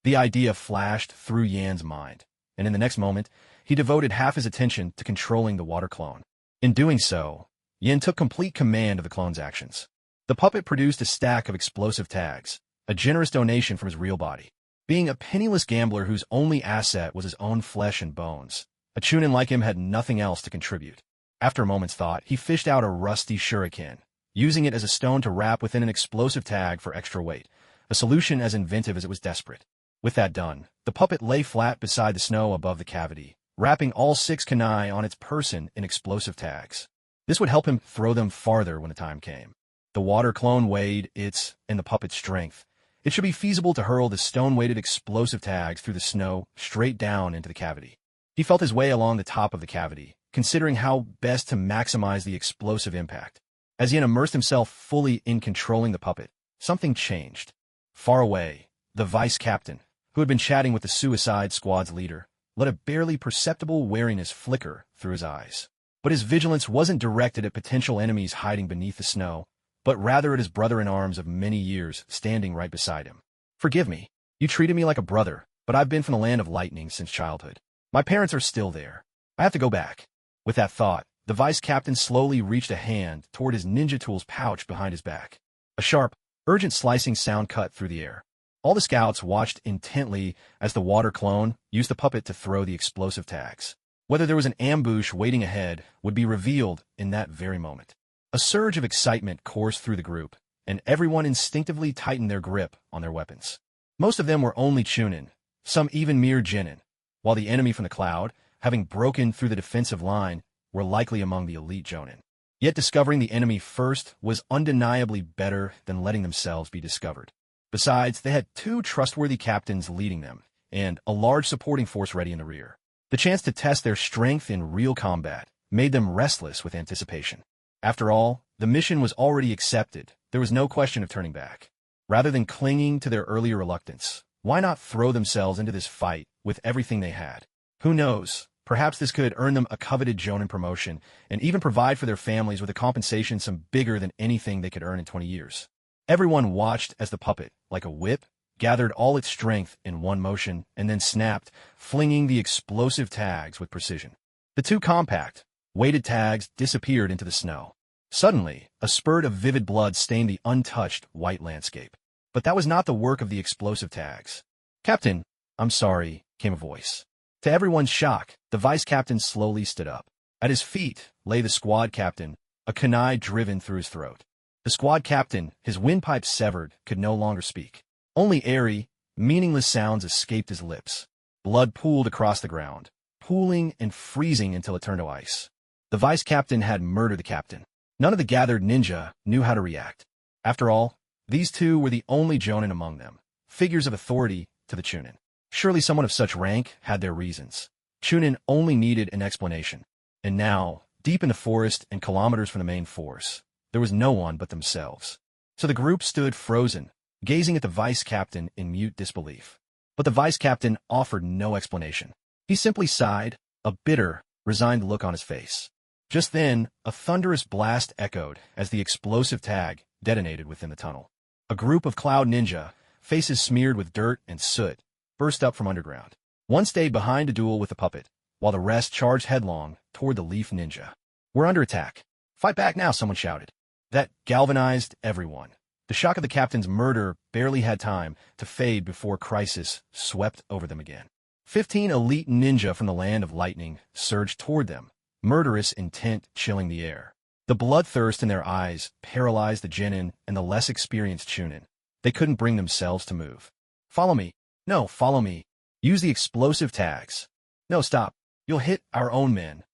The idea flashed through Yan's mind. and in the next moment, he devoted half his attention to controlling the water clone. In doing so, Yin took complete command of the clone's actions. The puppet produced a stack of explosive tags, a generous donation from his real body. Being a penniless gambler whose only asset was his own flesh and bones, a Chunin like him had nothing else to contribute. After a moment's thought, he fished out a rusty shuriken, using it as a stone to wrap within an explosive tag for extra weight, a solution as inventive as it was desperate. With that done, the puppet lay flat beside the snow above the cavity, wrapping all 6 kunai on its person in explosive tags. This would help him throw them farther when the time came. The water clone weighed its and the puppet's strength. It should be feasible to hurl the stone-weighted explosive tags through the snow straight down into the cavity. He felt his way along the top of the cavity, considering how best to maximize the explosive impact. As Yin immersed himself fully in controlling the puppet, something changed. Far away, the vice captain, who had been chatting with the suicide squad's leader, let a barely perceptible wariness flicker through his eyes. But his vigilance wasn't directed at potential enemies hiding beneath the snow, but rather at his brother-in-arms of many years standing right beside him. Forgive me. You treated me like a brother, but I've been from the land of lightning since childhood. My parents are still there. I have to go back. With that thought, the vice captain slowly reached a hand toward his ninja tools pouch behind his back. A sharp, urgent slicing sound cut through the air. All the scouts watched intently as the water clone used the puppet to throw the explosive tags. Whether there was an ambush waiting ahead would be revealed in that very moment. A surge of excitement coursed through the group, and everyone instinctively tightened their grip on their weapons. Most of them were only Chunin, some even mere genin, while the enemy from the cloud, having broken through the defensive line, were likely among the elite jonin. Yet discovering the enemy first was undeniably better than letting themselves be discovered. Besides, they had 2 trustworthy captains leading them, and a large supporting force ready in the rear. The chance to test their strength in real combat made them restless with anticipation. After all, the mission was already accepted. There was no question of turning back. Rather than clinging to their earlier reluctance, why not throw themselves into this fight with everything they had? Who knows? Perhaps this could earn them a coveted jonin promotion and even provide for their families with a compensation some bigger than anything they could earn in 20 years. Everyone watched as the puppet, like a whip, gathered all its strength in one motion and then snapped, flinging the explosive tags with precision. The 2 compact, weighted tags disappeared into the snow. Suddenly, a spurt of vivid blood stained the untouched white landscape. But that was not the work of the explosive tags. "Captain, I'm sorry," came a voice. To everyone's shock, the vice captain slowly stood up. At his feet lay the squad captain, a kunai driven through his throat. The squad captain, his windpipe severed, could no longer speak. Only airy, meaningless sounds escaped his lips. Blood pooled across the ground, pooling and freezing until it turned to ice. The vice captain had murdered the captain. None of the gathered ninja knew how to react. After all, these 2 were the only jonin among them, figures of authority to the Chunin. Surely someone of such rank had their reasons. Chunin only needed an explanation. And now, deep in the forest and kilometers from the main force, there was no one but themselves. So the group stood frozen, gazing at the vice captain in mute disbelief. But the vice captain offered no explanation. He simply sighed, a bitter, resigned look on his face. Just then, a thunderous blast echoed as the explosive tag detonated within the tunnel. A group of cloud ninja, faces smeared with dirt and soot, burst up from underground. One stayed behind to duel with the puppet, while the rest charged headlong toward the leaf ninja. "We're under attack. Fight back now," someone shouted. That galvanized everyone. The shock of the captain's murder barely had time to fade before crisis swept over them again. 15 elite ninja from the land of lightning surged toward them, murderous intent chilling the air. The bloodthirst in their eyes paralyzed the genin and the less experienced Chunin. They couldn't bring themselves to move. "Follow me. No, follow me. Use the explosive tags. No, stop. You'll hit our own men."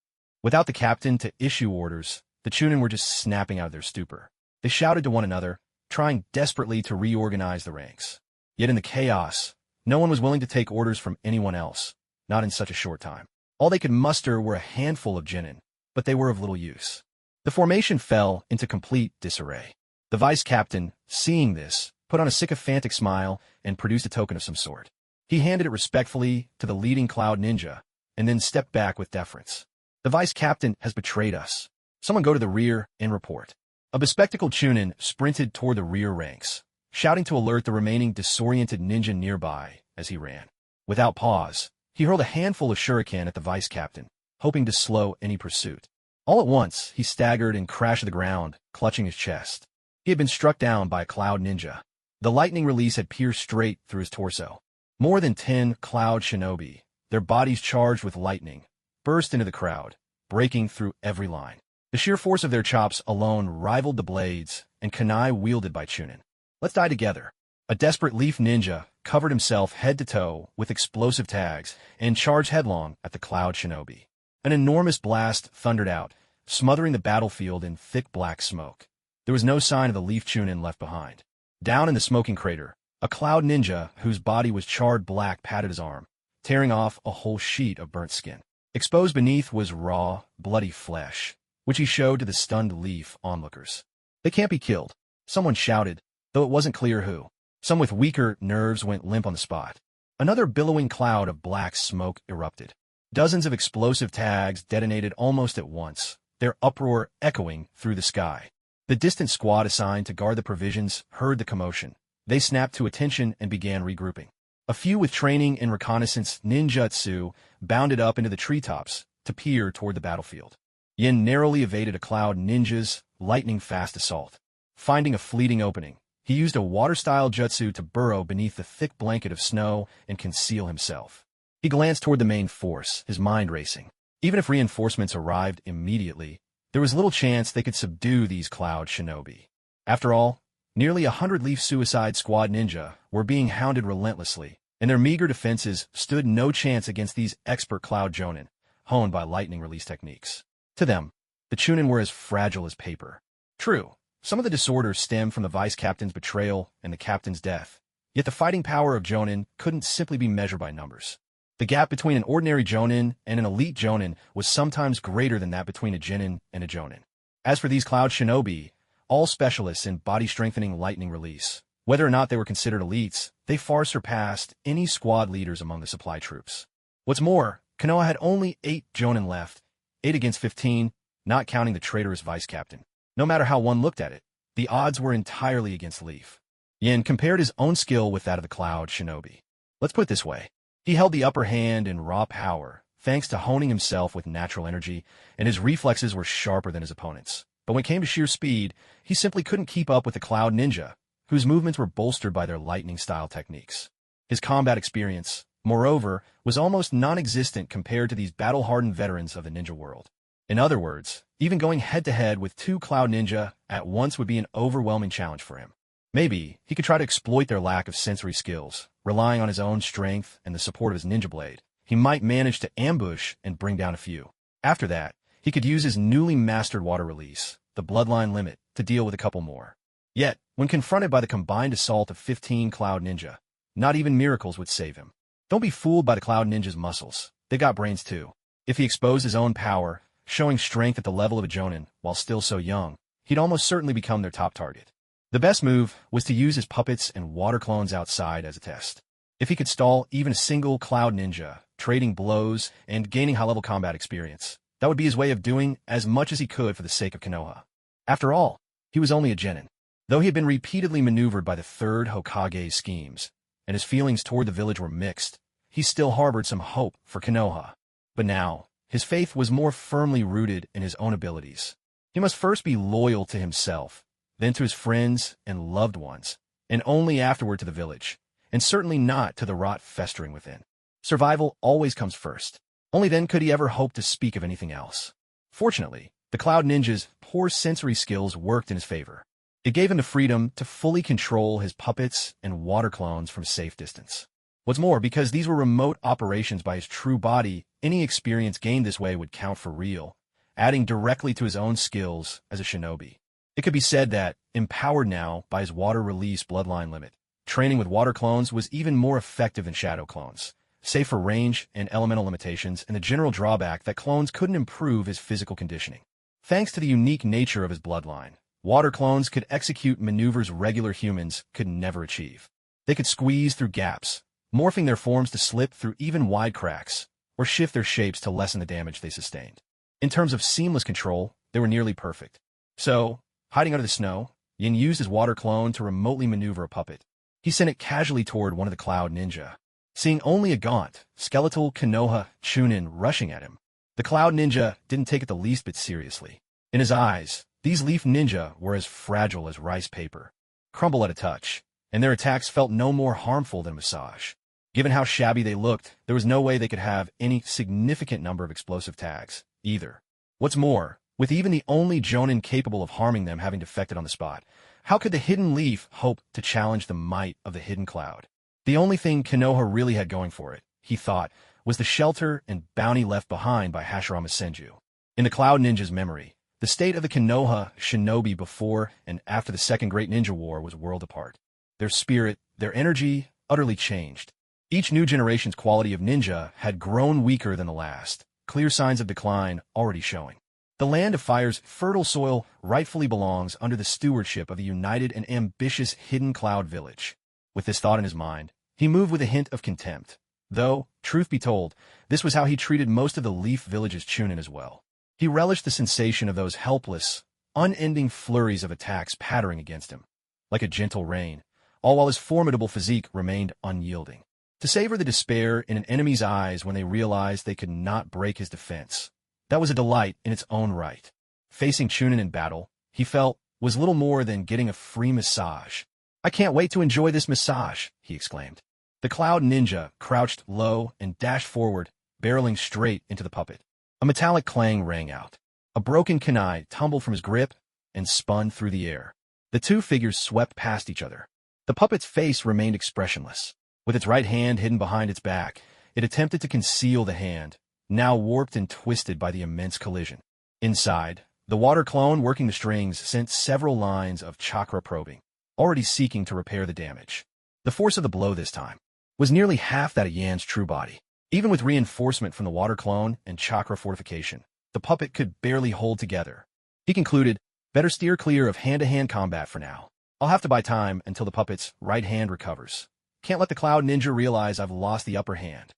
Without the captain to issue orders, the Chunin were just snapping out of their stupor. They shouted to one another, trying desperately to reorganize the ranks. Yet in the chaos, no one was willing to take orders from anyone else, not in such a short time. All they could muster were a handful of genin, but they were of little use. The formation fell into complete disarray. The vice captain, seeing this, put on a sycophantic smile and produced a token of some sort. He handed it respectfully to the leading cloud ninja, and then stepped back with deference. "The vice captain has betrayed us. Someone go to the rear and report." A bespectacled Chunin sprinted toward the rear ranks, shouting to alert the remaining disoriented ninja nearby as he ran. Without pause, He hurled a handful of shuriken at the vice captain, hoping to slow any pursuit. All at once, he staggered and crashed to the ground, clutching his chest. He had been struck down by a cloud ninja. The lightning release had pierced straight through his torso. More than 10 cloud shinobi, their bodies charged with lightning, burst into the crowd, breaking through every line. The sheer force of their chops alone rivaled the blades and kunai wielded by Chunin. Let's die together. A desperate leaf ninja covered himself head to toe with explosive tags and charged headlong at the cloud shinobi. An enormous blast thundered out, smothering the battlefield in thick black smoke. There was no sign of the leaf Chunin left behind. Down in the smoking crater, a cloud ninja whose body was charred black patted his arm, tearing off a whole sheet of burnt skin. Exposed beneath was raw, bloody flesh, which he showed to the stunned leaf onlookers. They can't be killed, someone shouted, though it wasn't clear who. Some with weaker nerves went limp on the spot. Another billowing cloud of black smoke erupted. Dozens of explosive tags detonated almost at once, their uproar echoing through the sky. The distant squad assigned to guard the provisions heard the commotion. They snapped to attention and began regrouping. A few with training in reconnaissance ninjutsu bounded up into the treetops to peer toward the battlefield. Yin narrowly evaded a cloud ninja's lightning-fast assault. Finding a fleeting opening, he used a water-style jutsu to burrow beneath the thick blanket of snow and conceal himself. He glanced toward the main force, his mind racing. Even if reinforcements arrived immediately, there was little chance they could subdue these cloud shinobi. After all, nearly 100 Leaf Suicide Squad ninja were being hounded relentlessly, and their meager defenses stood no chance against these expert cloud jonin, honed by lightning release techniques. To them, the Chunin were as fragile as paper. True, some of the disorders stemmed from the vice captain's betrayal and the captain's death, yet the fighting power of jonin couldn't simply be measured by numbers. The gap between an ordinary jonin and an elite jonin was sometimes greater than that between a genin and a jonin. As for these cloud shinobi, all specialists in body-strengthening lightning release, whether or not they were considered elites, they far surpassed any squad leaders among the supply troops. What's more, Konoha had only 8 jonin left, 8 against 15, not counting the traitorous vice captain. No matter how one looked at it, the odds were entirely against Leaf. Yin compared his own skill with that of the cloud shinobi. Let's put it this way. He held the upper hand in raw power, thanks to honing himself with natural energy, and his reflexes were sharper than his opponents. But when it came to sheer speed, he simply couldn't keep up with the cloud ninja, whose movements were bolstered by their lightning-style techniques. His combat experience, moreover, was almost non-existent compared to these battle-hardened veterans of the ninja world. In other words, even going head-to-head with 2 cloud ninja at once would be an overwhelming challenge for him. Maybe he could try to exploit their lack of sensory skills, relying on his own strength and the support of his ninja blade. He might manage to ambush and bring down a few. After that, he could use his newly mastered water release, the bloodline limit, to deal with a couple more. Yet, when confronted by the combined assault of 15 cloud ninja, not even miracles would save him. Don't be fooled by the cloud ninja's muscles. They've got brains too. If he exposed his own power, showing strength at the level of a jonin while still so young, he'd almost certainly become their top target. The best move was to use his puppets and water clones outside as a test. If he could stall even a single cloud ninja, trading blows and gaining high-level combat experience, that would be his way of doing as much as he could for the sake of Konoha. After all, he was only a genin. Though he had been repeatedly maneuvered by the third Hokage's schemes, and his feelings toward the village were mixed, he still harbored some hope for Konoha. But now, his faith was more firmly rooted in his own abilities. He must first be loyal to himself, then to his friends and loved ones, and only afterward to the village, and certainly not to the rot festering within. Survival always comes first. Only then could he ever hope to speak of anything else. Fortunately, the Cloud Ninja's poor sensory skills worked in his favor. It gave him the freedom to fully control his puppets and water clones from a safe distance. What's more, because these were remote operations by his true body, any experience gained this way would count for real, adding directly to his own skills as a shinobi. It could be said that, empowered now by his water release bloodline limit, training with water clones was even more effective than shadow clones, save for range and elemental limitations and the general drawback that clones couldn't improve his physical conditioning. Thanks to the unique nature of his bloodline, water clones could execute maneuvers regular humans could never achieve. They could squeeze through gaps, morphing their forms to slip through even wide cracks, or shift their shapes to lessen the damage they sustained. In terms of seamless control, they were nearly perfect. So, hiding under the snow, Yin used his water clone to remotely maneuver a puppet. He sent it casually toward one of the Cloud Ninja. Seeing only a gaunt, skeletal Konoha Chunin rushing at him, the Cloud Ninja didn't take it the least bit seriously. In his eyes, these leaf ninja were as fragile as rice paper, crumble at a touch, and their attacks felt no more harmful than massage. Given how shabby they looked, there was no way they could have any significant number of explosive tags, either. What's more, with even the only Jonin capable of harming them having defected on the spot, how could the hidden leaf hope to challenge the might of the hidden cloud? The only thing Konoha really had going for it, he thought, was the shelter and bounty left behind by Hashirama Senju. In the Cloud Ninja's memory, the state of the Konoha shinobi before and after the Second Great Ninja War was world apart. Their spirit, their energy, utterly changed. Each new generation's quality of ninja had grown weaker than the last, clear signs of decline already showing. The Land of Fire's fertile soil rightfully belongs under the stewardship of a united and ambitious hidden cloud village. With this thought in his mind, he moved with a hint of contempt, though, truth be told, this was how he treated most of the Leaf Village's Chunin as well. He relished the sensation of those helpless, unending flurries of attacks pattering against him, like a gentle rain, all while his formidable physique remained unyielding. To savor the despair in an enemy's eyes when they realized they could not break his defense, that was a delight in its own right. Facing Chunin in battle, he felt, was little more than getting a free massage. "I can't wait to enjoy this massage," he exclaimed. The Cloud Ninja crouched low and dashed forward, barreling straight into the puppet. A metallic clang rang out. A broken kunai tumbled from his grip and spun through the air. The two figures swept past each other. The puppet's face remained expressionless. With its right hand hidden behind its back, it attempted to conceal the hand, now warped and twisted by the immense collision. Inside, the water clone working the strings sent several lines of chakra probing, already seeking to repair the damage. The force of the blow this time was nearly half that of Yan's true body. Even with reinforcement from the water clone and chakra fortification, the puppet could barely hold together. He concluded, better steer clear of hand-to-hand combat for now. I'll have to buy time until the puppet's right hand recovers. Can't let the Cloud Ninja realize I've lost the upper hand.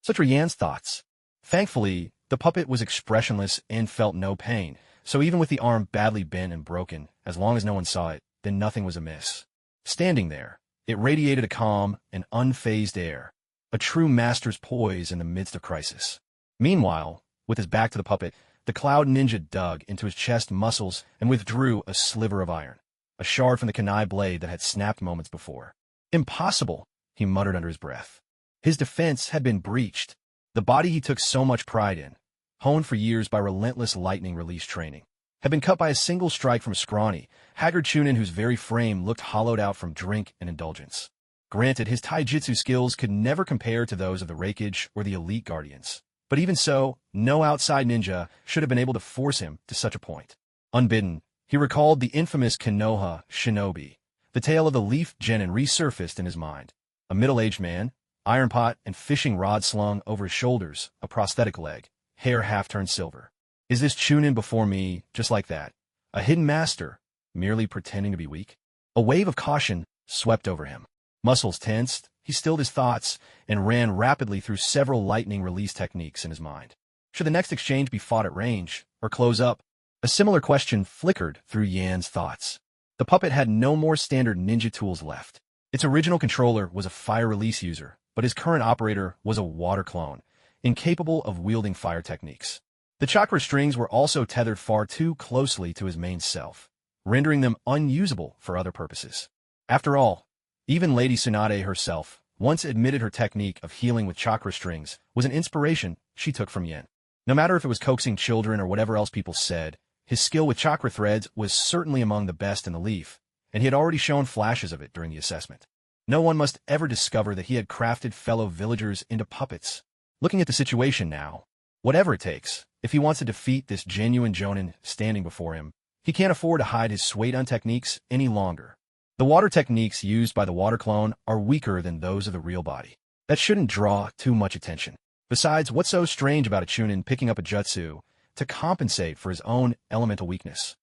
Such were Yan's thoughts. Thankfully, the puppet was expressionless and felt no pain, so even with the arm badly bent and broken, as long as no one saw it, then nothing was amiss. Standing there, it radiated a calm and unfazed air, a true master's poise in the midst of crisis. Meanwhile, with his back to the puppet, the Cloud Ninja dug into his chest muscles and withdrew a sliver of iron, a shard from the kunai blade that had snapped moments before. "Impossible," he muttered under his breath. His defense had been breached. The body he took so much pride in, honed for years by relentless lightning release training, had been cut by a single strike from a scrawny, haggard Chunin whose very frame looked hollowed out from drink and indulgence. Granted, his taijutsu skills could never compare to those of the Raikage or the elite guardians, but even so, no outside ninja should have been able to force him to such a point. Unbidden, he recalled the infamous Konoha shinobi. The tale of the Leaf Genin resurfaced in his mind. A middle-aged man, iron pot and fishing rod slung over his shoulders, a prosthetic leg, hair half-turned silver. Is this Chunin before me, just like that? A hidden master, merely pretending to be weak? A wave of caution swept over him. Muscles tensed, he stilled his thoughts and ran rapidly through several lightning release techniques in his mind. Should the next exchange be fought at range, or close up? A similar question flickered through Yan's thoughts. The puppet had no more standard ninja tools left. Its original controller was a fire release user, but his current operator was a water clone, incapable of wielding fire techniques. The chakra strings were also tethered far too closely to his main self, rendering them unusable for other purposes. After all, even Lady Tsunade herself once admitted her technique of healing with chakra strings was an inspiration she took from Yen. No matter if it was coaxing children or whatever else people said, his skill with chakra threads was certainly among the best in the Leaf, and he had already shown flashes of it during the assessment. No one must ever discover that he had crafted fellow villagers into puppets. Looking at the situation now, whatever it takes, if he wants to defeat this genuine Jonin standing before him, he can't afford to hide his Suedun techniques any longer. The water techniques used by the water clone are weaker than those of the real body. That shouldn't draw too much attention. Besides, what's so strange about a Chunin picking up a Jutsu to compensate for his own elemental weakness?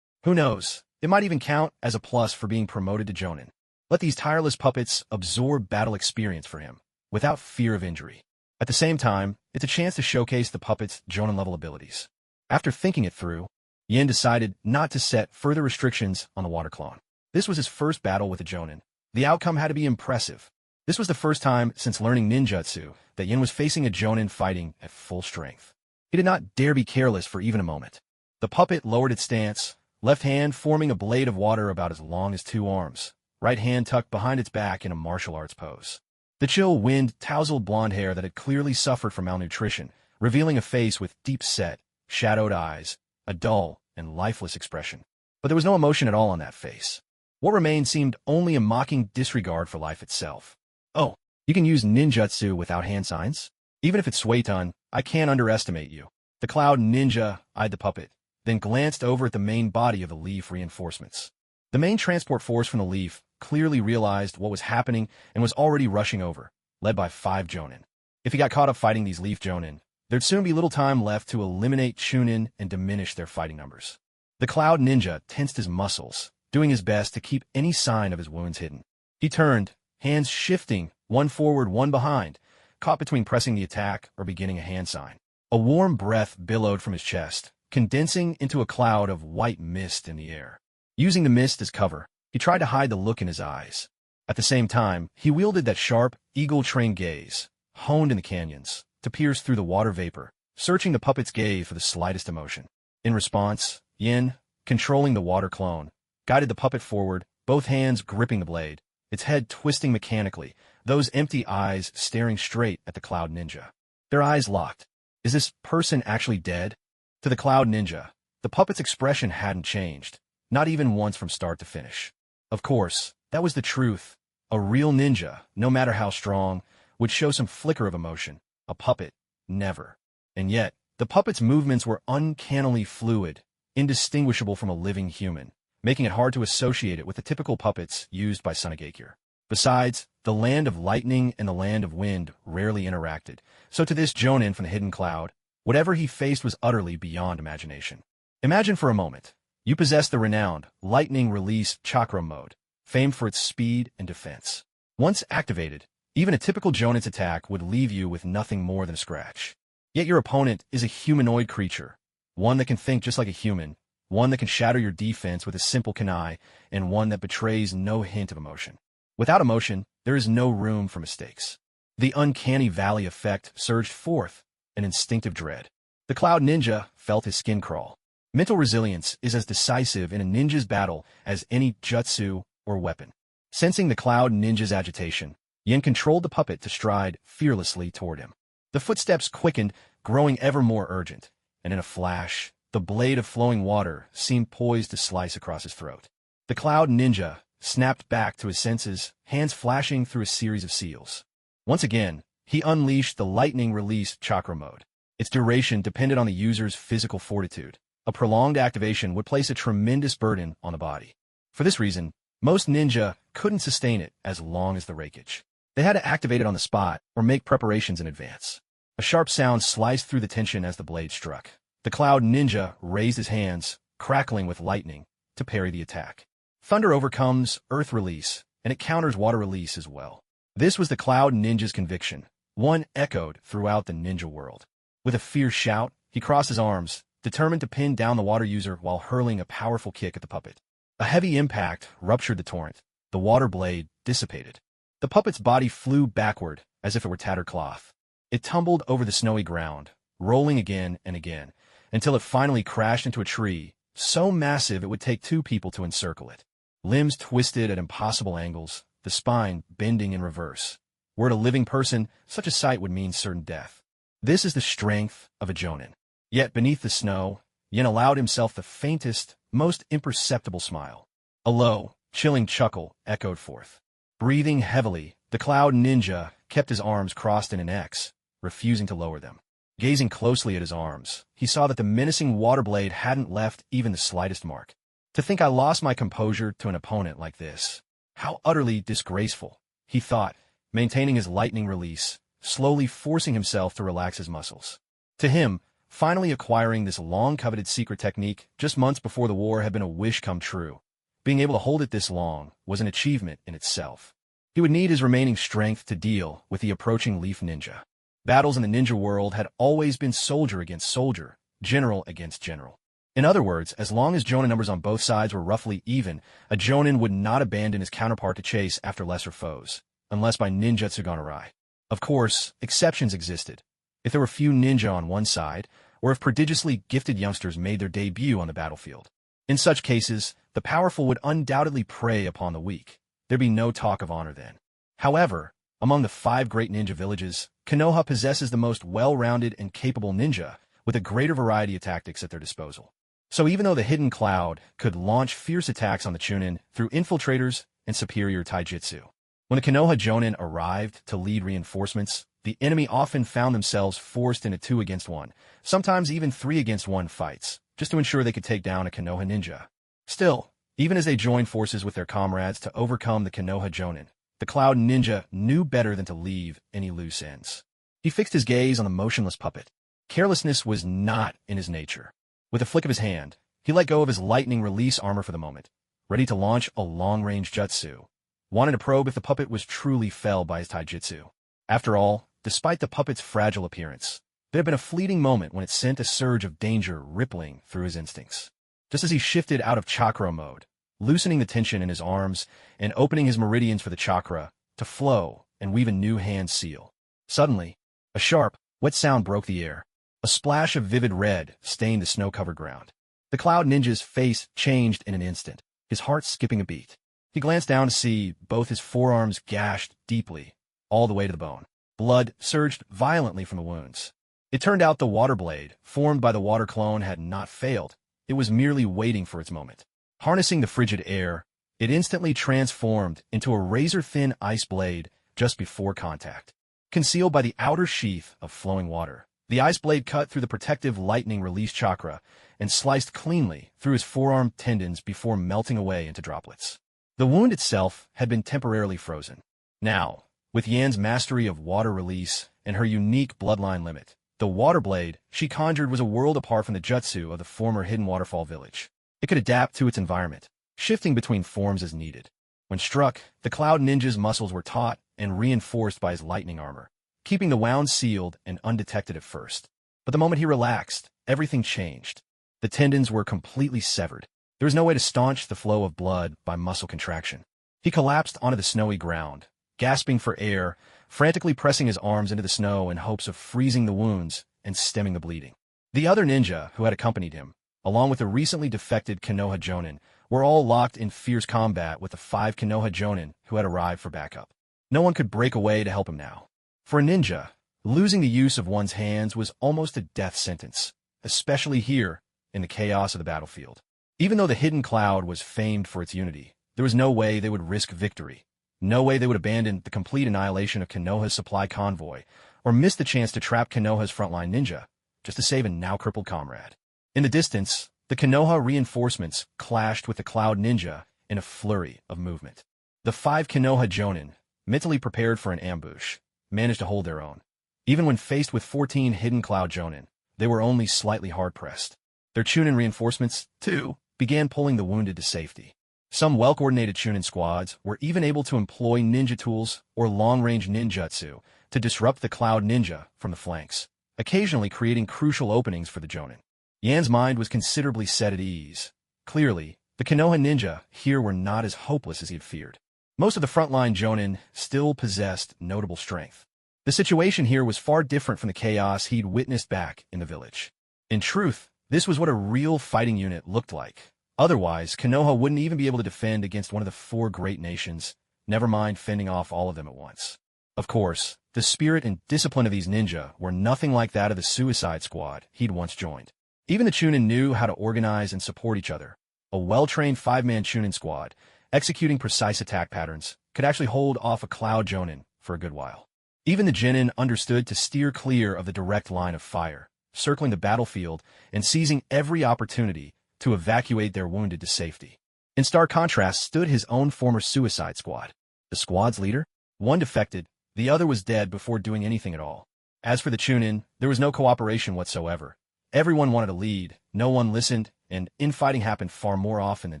Who knows? It might even count as a plus for being promoted to Jonin. Let these tireless puppets absorb battle experience for him, without fear of injury. At the same time, it's a chance to showcase the puppet's Jonin-level abilities. After thinking it through, Yen decided not to set further restrictions on the water clone. This was his first battle with a Jonin. The outcome had to be impressive. This was the first time since learning ninjutsu that Yin was facing a jonin fighting at full strength. He did not dare be careless for even a moment. The puppet lowered its stance, left hand forming a blade of water about as long as 2 arms, right hand tucked behind its back in a martial arts pose. The chill wind tousled blonde hair that had clearly suffered from malnutrition, revealing a face with deep-set, shadowed eyes, a dull and lifeless expression. But there was no emotion at all on that face. What remained seemed only a mocking disregard for life itself. Oh, you can use ninjutsu without hand signs? Even if it's Suiton, I can't underestimate you. The cloud ninja eyed the puppet, then glanced over at the main body of the leaf reinforcements. The main transport force from the leaf clearly realized what was happening and was already rushing over, led by 5 jonin. If he got caught up fighting these leaf jonin, there'd soon be little time left to eliminate Chunin and diminish their fighting numbers. The cloud ninja tensed his muscles, doing his best to keep any sign of his wounds hidden. He turned, hands shifting, one forward, one behind, caught between pressing the attack or beginning a hand sign. A warm breath billowed from his chest, condensing into a cloud of white mist in the air. Using the mist as cover, he tried to hide the look in his eyes. At the same time, he wielded that sharp, eagle-trained gaze, honed in the canyons, to pierce through the water vapor, searching the puppet's gaze for the slightest emotion. In response, Yin, controlling the water clone, guided the puppet forward, both hands gripping the blade, its head twisting mechanically, those empty eyes staring straight at the cloud ninja. Their eyes locked. Is this person actually dead? To the cloud ninja, the puppet's expression hadn't changed, not even once from start to finish. Of course, that was the truth. A real ninja, no matter how strong, would show some flicker of emotion. A puppet, never. And yet, the puppet's movements were uncannily fluid, indistinguishable from a living human, making it hard to associate it with the typical puppets used by Sunagakure. Besides, the land of lightning and the land of wind rarely interacted, so to this jonin from the hidden cloud, whatever he faced was utterly beyond imagination. Imagine for a moment, you possess the renowned lightning release Chakra mode, famed for its speed and defense. Once activated, even a typical jonin's attack would leave you with nothing more than a scratch. Yet your opponent is a humanoid creature, one that can think just like a human, one that can shatter your defense with a simple kunai, and one that betrays no hint of emotion. Without emotion, there is no room for mistakes. The uncanny valley effect surged forth, an instinctive dread. The cloud ninja felt his skin crawl. Mental resilience is as decisive in a ninja's battle as any jutsu or weapon. Sensing the cloud ninja's agitation, Yin controlled the puppet to stride fearlessly toward him. The footsteps quickened, growing ever more urgent, and in a flash, the blade of flowing water seemed poised to slice across his throat. The cloud ninja snapped back to his senses, hands flashing through a series of seals. Once again, he unleashed the lightning release Chakra mode. Its duration depended on the user's physical fortitude. A prolonged activation would place a tremendous burden on the body. For this reason, most ninja couldn't sustain it as long as the Reikage. They had to activate it on the spot or make preparations in advance. A sharp sound sliced through the tension as the blade struck. The cloud ninja raised his hands, crackling with lightning, to parry the attack. Thunder overcomes earth release, and it counters water release as well. This was the cloud ninja's conviction, one echoed throughout the ninja world. With a fierce shout, he crossed his arms, determined to pin down the water user while hurling a powerful kick at the puppet. A heavy impact ruptured the torrent. The water blade dissipated. The puppet's body flew backward as if it were tattered cloth. It tumbled over the snowy ground, rolling again and again, until it finally crashed into a tree, so massive it would take 2 people to encircle it. Limbs twisted at impossible angles, the spine bending in reverse. Were it a living person, such a sight would mean certain death. This is the strength of a jonin. Yet beneath the snow, Yin allowed himself the faintest, most imperceptible smile. A low, chilling chuckle echoed forth. Breathing heavily, the cloud ninja kept his arms crossed in an X, refusing to lower them. Gazing closely at his arms, he saw that the menacing water blade hadn't left even the slightest mark. To think I lost my composure to an opponent like this. How utterly disgraceful, he thought, maintaining his lightning release, slowly forcing himself to relax his muscles. To him, finally acquiring this long-coveted secret technique just months before the war had been a wish come true. Being able to hold it this long was an achievement in itself. He would need his remaining strength to deal with the approaching leaf ninja. Battles in the ninja world had always been soldier against soldier, general against general. In other words, as long as jonin numbers on both sides were roughly even, a jonin would not abandon his counterpart to chase after lesser foes. unless by ninjutsu gone awry. Of course, exceptions existed. If there were few ninja on one side, or if prodigiously gifted youngsters made their debut on the battlefield. In such cases, the powerful would undoubtedly prey upon the weak. There'd be no talk of honor then. However, among the 5 great ninja villages, Konoha possesses the most well-rounded and capable ninja, with a greater variety of tactics at their disposal. So even though the Hidden Cloud could launch fierce attacks on the Chunin through infiltrators and superior taijutsu, when the Konoha Jonin arrived to lead reinforcements, the enemy often found themselves forced into 2 against 1, sometimes even 3 against 1 fights, just to ensure they could take down a Konoha ninja. Still, even as they joined forces with their comrades to overcome the Konoha Jonin, the Cloud Ninja knew better than to leave any loose ends. He fixed his gaze on the motionless puppet. Carelessness was not in his nature. With a flick of his hand, he let go of his lightning release armor for the moment, ready to launch a long-range jutsu, wanting to probe if the puppet was truly felled by his taijutsu. After all, despite the puppet's fragile appearance, there had been a fleeting moment when it sent a surge of danger rippling through his instincts. Just as he shifted out of chakra mode, loosening the tension in his arms and opening his meridians for the chakra to flow and weave a new hand seal. Suddenly, a sharp, wet sound broke the air. A splash of vivid red stained the snow-covered ground. The Cloud Ninja's face changed in an instant, his heart skipping a beat. He glanced down to see both his forearms gashed deeply, all the way to the bone. Blood surged violently from the wounds. It turned out the water blade, formed by the water clone, had not failed. It was merely waiting for its moment. Harnessing the frigid air, it instantly transformed into a razor-thin ice blade just before contact. Concealed by the outer sheath of flowing water, the ice blade cut through the protective lightning release chakra and sliced cleanly through his forearm tendons before melting away into droplets. The wound itself had been temporarily frozen. Now, with Yan's mastery of water release and her unique bloodline limit, the water blade she conjured was a world apart from the jutsu of the former Hidden Waterfall village. It could adapt to its environment, shifting between forms as needed. When struck, the Cloud Ninja's muscles were taut and reinforced by his lightning armor, keeping the wound sealed and undetected at first. But the moment he relaxed, everything changed. The tendons were completely severed. There was no way to staunch the flow of blood by muscle contraction. He collapsed onto the snowy ground, gasping for air, frantically pressing his arms into the snow in hopes of freezing the wounds and stemming the bleeding. The other ninja who had accompanied him, along with the recently defected Konoha Jonin, were all locked in fierce combat with the 5 Konoha Jonin who had arrived for backup. No one could break away to help him now. For a ninja, losing the use of one's hands was almost a death sentence, especially here in the chaos of the battlefield. Even though the Hidden Cloud was famed for its unity, there was no way they would risk victory. No way they would abandon the complete annihilation of Konoha's supply convoy, or miss the chance to trap Konoha's frontline ninja, just to save a now-crippled comrade. In the distance, the Konoha reinforcements clashed with the Cloud Ninja in a flurry of movement. The 5 Konoha Jonin, mentally prepared for an ambush, managed to hold their own. Even when faced with 14 Hidden Cloud Jonin, they were only slightly hard-pressed. Their Chunin reinforcements, too, began pulling the wounded to safety. Some well-coordinated Chunin squads were even able to employ ninja tools or long-range ninjutsu to disrupt the Cloud Ninja from the flanks, occasionally creating crucial openings for the Jonin. Yan's mind was considerably set at ease. Clearly, the Konoha ninja here were not as hopeless as he had feared. Most of the frontline Jonin still possessed notable strength. The situation here was far different from the chaos he'd witnessed back in the village. In truth, this was what a real fighting unit looked like. Otherwise, Konoha wouldn't even be able to defend against one of the 4 great nations, never mind fending off all of them at once. Of course, the spirit and discipline of these ninja were nothing like that of the Suicide Squad he'd once joined. Even the Chunin knew how to organize and support each other. A well-trained 5-man Chunin squad, executing precise attack patterns, could actually hold off a Cloud Jonin for a good while. Even the Genin understood to steer clear of the direct line of fire, circling the battlefield and seizing every opportunity to evacuate their wounded to safety. In stark contrast stood his own former Suicide Squad. The squad's leader? One defected, the other was dead before doing anything at all. As for the Chunin, there was no cooperation whatsoever. Everyone wanted to lead, no one listened, and infighting happened far more often than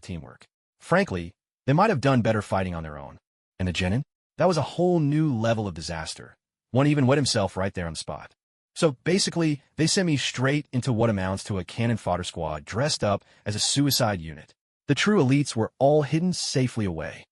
teamwork. Frankly, they might have done better fighting on their own. And the Genin? That was a whole new level of disaster. One even wet himself right there on the spot. So basically, they sent me straight into what amounts to a cannon fodder squad dressed up as a suicide unit. The true elites were all hidden safely away.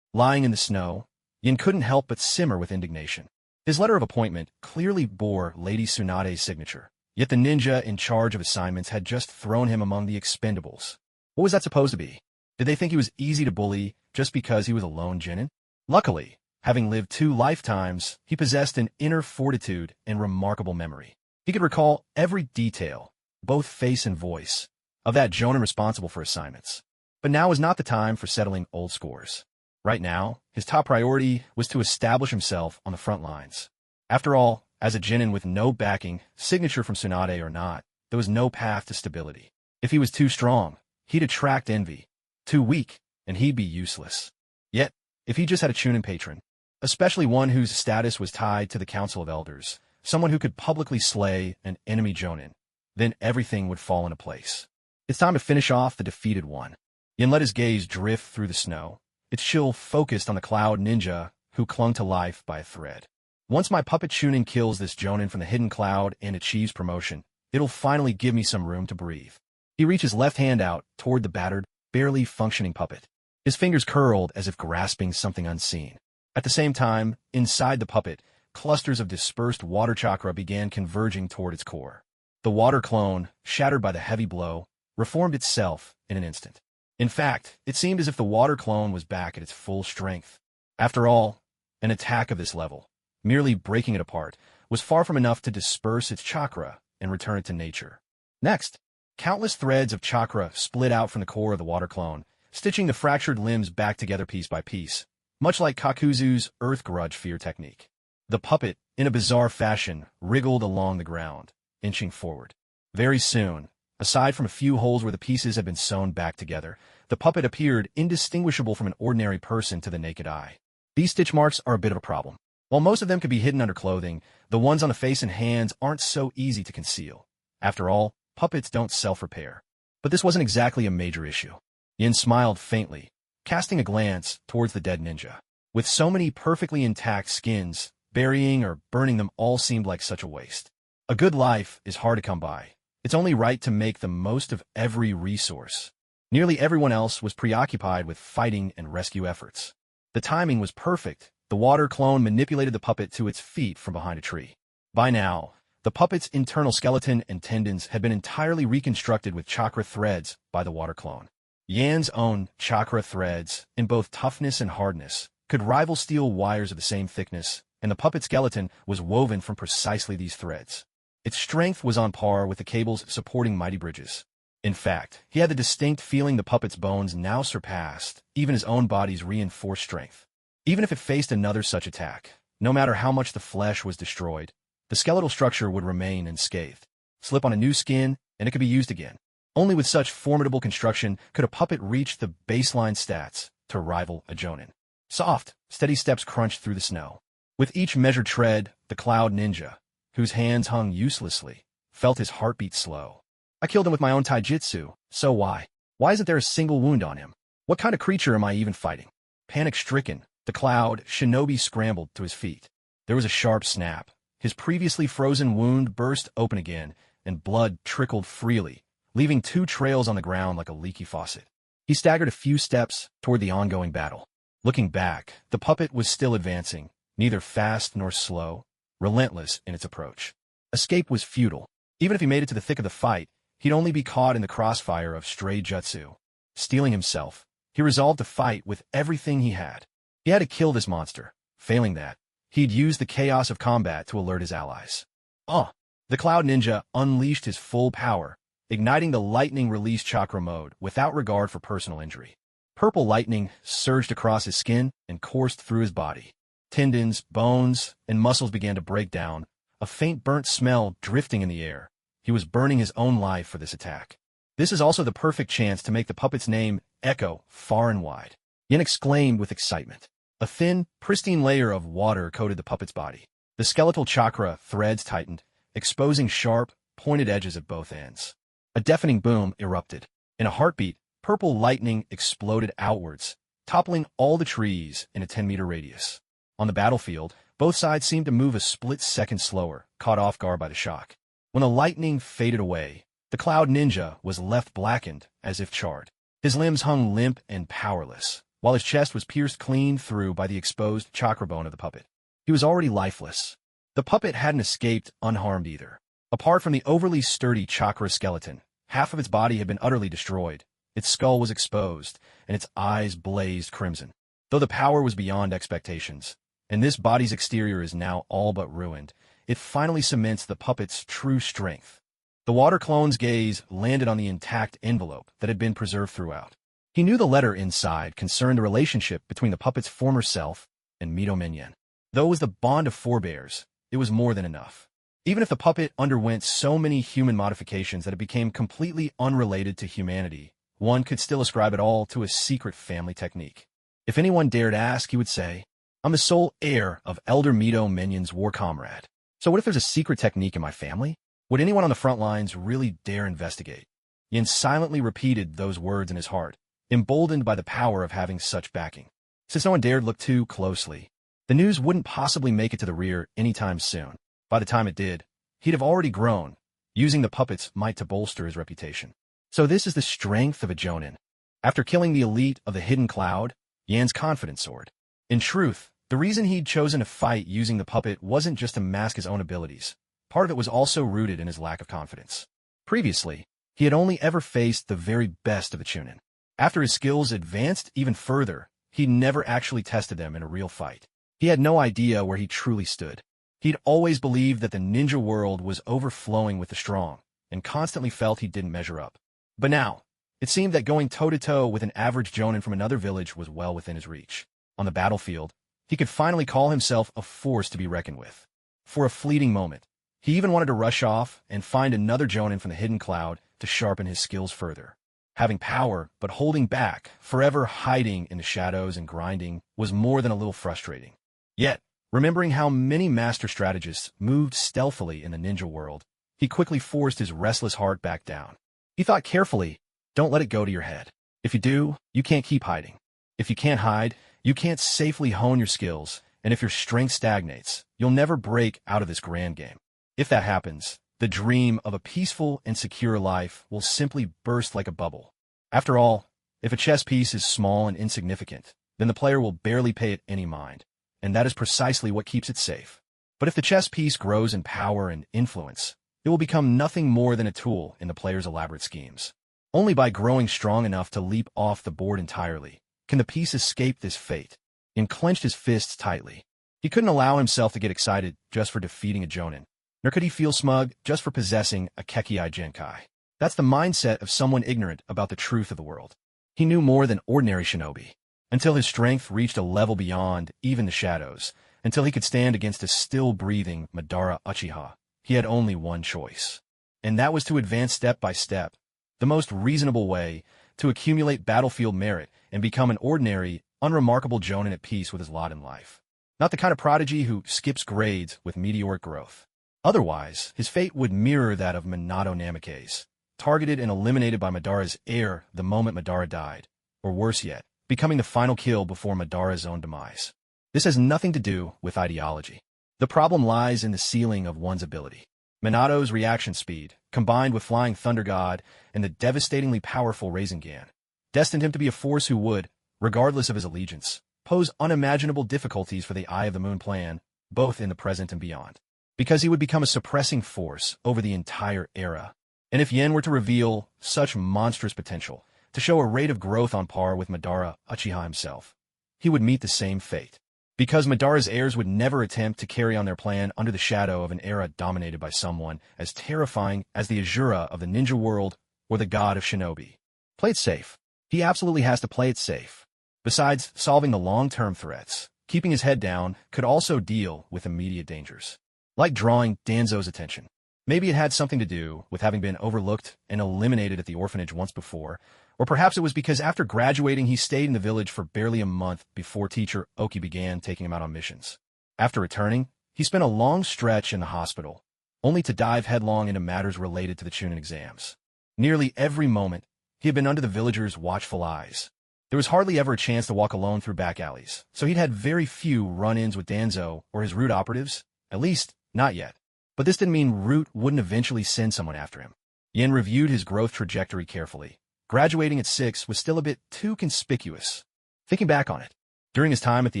Lying in the snow, Yin couldn't help but simmer with indignation. His letter of appointment clearly bore Lady Tsunade's signature, yet the ninja in charge of assignments had just thrown him among the expendables. What was that supposed to be? Did they think he was easy to bully just because he was a lone genin? Luckily, having lived 2 lifetimes, he possessed an inner fortitude and remarkable memory. He could recall every detail, both face and voice, of that jonin responsible for assignments. But now was not the time for settling old scores. Right now, his top priority was to establish himself on the front lines. After all, as a genin with no backing, signature from Tsunade or not, there was no path to stability. If he was too strong, he'd attract envy. Too weak, and he'd be useless. Yet, if he just had a Chunin patron, especially one whose status was tied to the Council of Elders, someone who could publicly slay an enemy jonin, then everything would fall into place. It's time to finish off the defeated one. Yin let his gaze drift through the snow, its chill focused on the cloud ninja who clung to life by a thread. Once my puppet Chunin kills this jonin from the hidden cloud and achieves promotion, it'll finally give me some room to breathe. He reached his left hand out toward the battered, barely functioning puppet. His fingers curled as if grasping something unseen. At the same time, inside the puppet, clusters of dispersed water chakra began converging toward its core. The water clone, shattered by the heavy blow, reformed itself in an instant. In fact, it seemed as if the water clone was back at its full strength. After all, an attack of this level, merely breaking it apart, was far from enough to disperse its chakra and return it to nature. Next, countless threads of chakra split out from the core of the water clone, stitching the fractured limbs back together piece by piece, much like Kakuzu's Earth Grudge Fear technique. The puppet, in a bizarre fashion, wriggled along the ground, inching forward. Very soon, aside from a few holes where the pieces had been sewn back together, the puppet appeared indistinguishable from an ordinary person to the naked eye. These stitch marks are a bit of a problem. While most of them could be hidden under clothing, the ones on the face and hands aren't so easy to conceal. After all, puppets don't self-repair. But this wasn't exactly a major issue. Yin smiled faintly, casting a glance towards the dead ninja. With so many perfectly intact skins, burying or burning them all seemed like such a waste. A good life is hard to come by. It's only right to make the most of every resource. Nearly everyone else was preoccupied with fighting and rescue efforts. The timing was perfect. The water clone manipulated the puppet to its feet from behind a tree. By now, the puppet's internal skeleton and tendons had been entirely reconstructed with chakra threads by the water clone. Yan's own chakra threads, in both toughness and hardness, could rival steel wires of the same thickness, and the puppet skeleton was woven from precisely these threads. Its strength was on par with the cables supporting mighty bridges. In fact, he had the distinct feeling the puppet's bones now surpassed even his own body's reinforced strength. Even if it faced another such attack, no matter how much the flesh was destroyed, the skeletal structure would remain unscathed. Slip on a new skin, and it could be used again. Only with such formidable construction could a puppet reach the baseline stats to rival a jonin. Soft, steady steps crunched through the snow. With each measured tread, the cloud ninja, whose hands hung uselessly, felt his heartbeat slow. I killed him with my own taijutsu, so why? Why isn't there a single wound on him? What kind of creature am I even fighting? Panic-stricken, the cloud shinobi scrambled to his feet. There was a sharp snap. His previously frozen wound burst open again, and blood trickled freely, leaving 2 trails on the ground like a leaky faucet. He staggered a few steps toward the ongoing battle. Looking back, the puppet was still advancing, neither fast nor slow, relentless in its approach. Escape was futile. Even if he made it to the thick of the fight, he'd only be caught in the crossfire of stray jutsu. Steeling himself, he resolved to fight with everything he had. He had to kill this monster. Failing that, he'd use the chaos of combat to alert his allies. The cloud ninja unleashed his full power, igniting the lightning release chakra mode without regard for personal injury. Purple lightning surged across his skin and coursed through his body. Tendons, bones, and muscles began to break down, a faint burnt smell drifting in the air. He was burning his own life for this attack. This is also the perfect chance to make the puppet's name echo far and wide. Yin exclaimed with excitement. A thin, pristine layer of water coated the puppet's body. The skeletal chakra threads tightened, exposing sharp, pointed edges at both ends. A deafening boom erupted. In a heartbeat, purple lightning exploded outwards, toppling all the trees in a 10-meter radius. On the battlefield, both sides seemed to move a split second slower, caught off guard by the shock. When the lightning faded away, the cloud ninja was left blackened as if charred. His limbs hung limp and powerless, while his chest was pierced clean through by the exposed chakra bone of the puppet. He was already lifeless. The puppet hadn't escaped unharmed either. Apart from the overly sturdy chakra skeleton, half of its body had been utterly destroyed. Its skull was exposed, and its eyes blazed crimson. Though the power was beyond expectations, and this body's exterior is now all but ruined, it finally cements the puppet's true strength. The water clone's gaze landed on the intact envelope that had been preserved throughout. He knew the letter inside concerned the relationship between the puppet's former self and Mido Minion. Though it was the bond of forebears, it was more than enough. Even if the puppet underwent so many human modifications that it became completely unrelated to humanity, one could still ascribe it all to a secret family technique. If anyone dared ask, he would say, "I'm the sole heir of Elder Mido Minion's war comrade. So what if there's a secret technique in my family?" Would anyone on the front lines really dare investigate? Yin silently repeated those words in his heart, emboldened by the power of having such backing. Since no one dared look too closely, the news wouldn't possibly make it to the rear anytime soon. By the time it did, he'd have already grown, using the puppet's might to bolster his reputation. So this is the strength of a Jonin. After killing the elite of the Hidden Cloud, Yan's confidence soared. In truth, the reason he'd chosen to fight using the puppet wasn't just to mask his own abilities. Part of it was also rooted in his lack of confidence. Previously, he had only ever faced the very best of the Chunin. After his skills advanced even further, he'd never actually tested them in a real fight. He had no idea where he truly stood. He'd always believed that the ninja world was overflowing with the strong, and constantly felt he didn't measure up. But now, it seemed that going toe-to-toe with an average Jonin from another village was well within his reach. On the battlefield, he could finally call himself a force to be reckoned with. For a fleeting moment, he even wanted to rush off and find another Jonin from the Hidden Cloud to sharpen his skills further. Having power, but holding back, forever hiding in the shadows and grinding, was more than a little frustrating. Yet, remembering how many master strategists moved stealthily in the ninja world, he quickly forced his restless heart back down. He thought carefully, don't let it go to your head. If you do, you can't keep hiding. If you can't hide, you can't safely hone your skills, and if your strength stagnates, you'll never break out of this grand game. If that happens, the dream of a peaceful and secure life will simply burst like a bubble. After all, if a chess piece is small and insignificant, then the player will barely pay it any mind, and that is precisely what keeps it safe. But if the chess piece grows in power and influence, it will become nothing more than a tool in the player's elaborate schemes. Only by growing strong enough to leap off the board entirely can the piece escape this fate. Yin clenched his fists tightly. He couldn't allow himself to get excited just for defeating a Jonin, nor could he feel smug just for possessing a Kekii Genkai. That's the mindset of someone ignorant about the truth of the world. He knew more than ordinary shinobi, until his strength reached a level beyond even the shadows, until he could stand against a still-breathing Madara Uchiha. He had only one choice, and that was to advance step by step, the most reasonable way to accumulate battlefield merit and become an ordinary, unremarkable Jonin at peace with his lot in life. Not the kind of prodigy who skips grades with meteoric growth. Otherwise, his fate would mirror that of Minato Namikaze, targeted and eliminated by Madara's heir the moment Madara died, or worse yet, becoming the final kill before Madara's own demise. This has nothing to do with ideology. The problem lies in the ceiling of one's ability. Minato's reaction speed, combined with Flying Thunder God and the devastatingly powerful Rasengan, destined him to be a force who would, regardless of his allegiance, pose unimaginable difficulties for the Eye of the Moon plan, both in the present and beyond. Because he would become a suppressing force over the entire era. And if Yen were to reveal such monstrous potential, to show a rate of growth on par with Madara Uchiha himself, he would meet the same fate. Because Madara's heirs would never attempt to carry on their plan under the shadow of an era dominated by someone as terrifying as the Azura of the ninja world or the god of shinobi. Play it safe. He absolutely has to play it safe. Besides solving the long-term threats, keeping his head down could also deal with immediate dangers. Like drawing Danzo's attention. Maybe it had something to do with having been overlooked and eliminated at the orphanage once before, or perhaps it was because after graduating he stayed in the village for barely a month before teacher Oki began taking him out on missions. After returning, he spent a long stretch in the hospital, only to dive headlong into matters related to the Chunin exams. Nearly every moment, he had been under the villagers' watchful eyes. There was hardly ever a chance to walk alone through back alleys, so he'd had very few run-ins with Danzo or his root operatives, at least not yet. But this didn't mean Root wouldn't eventually send someone after him. Yen reviewed his growth trajectory carefully. Graduating at 6 was still a bit too conspicuous. Thinking back on it, during his time at the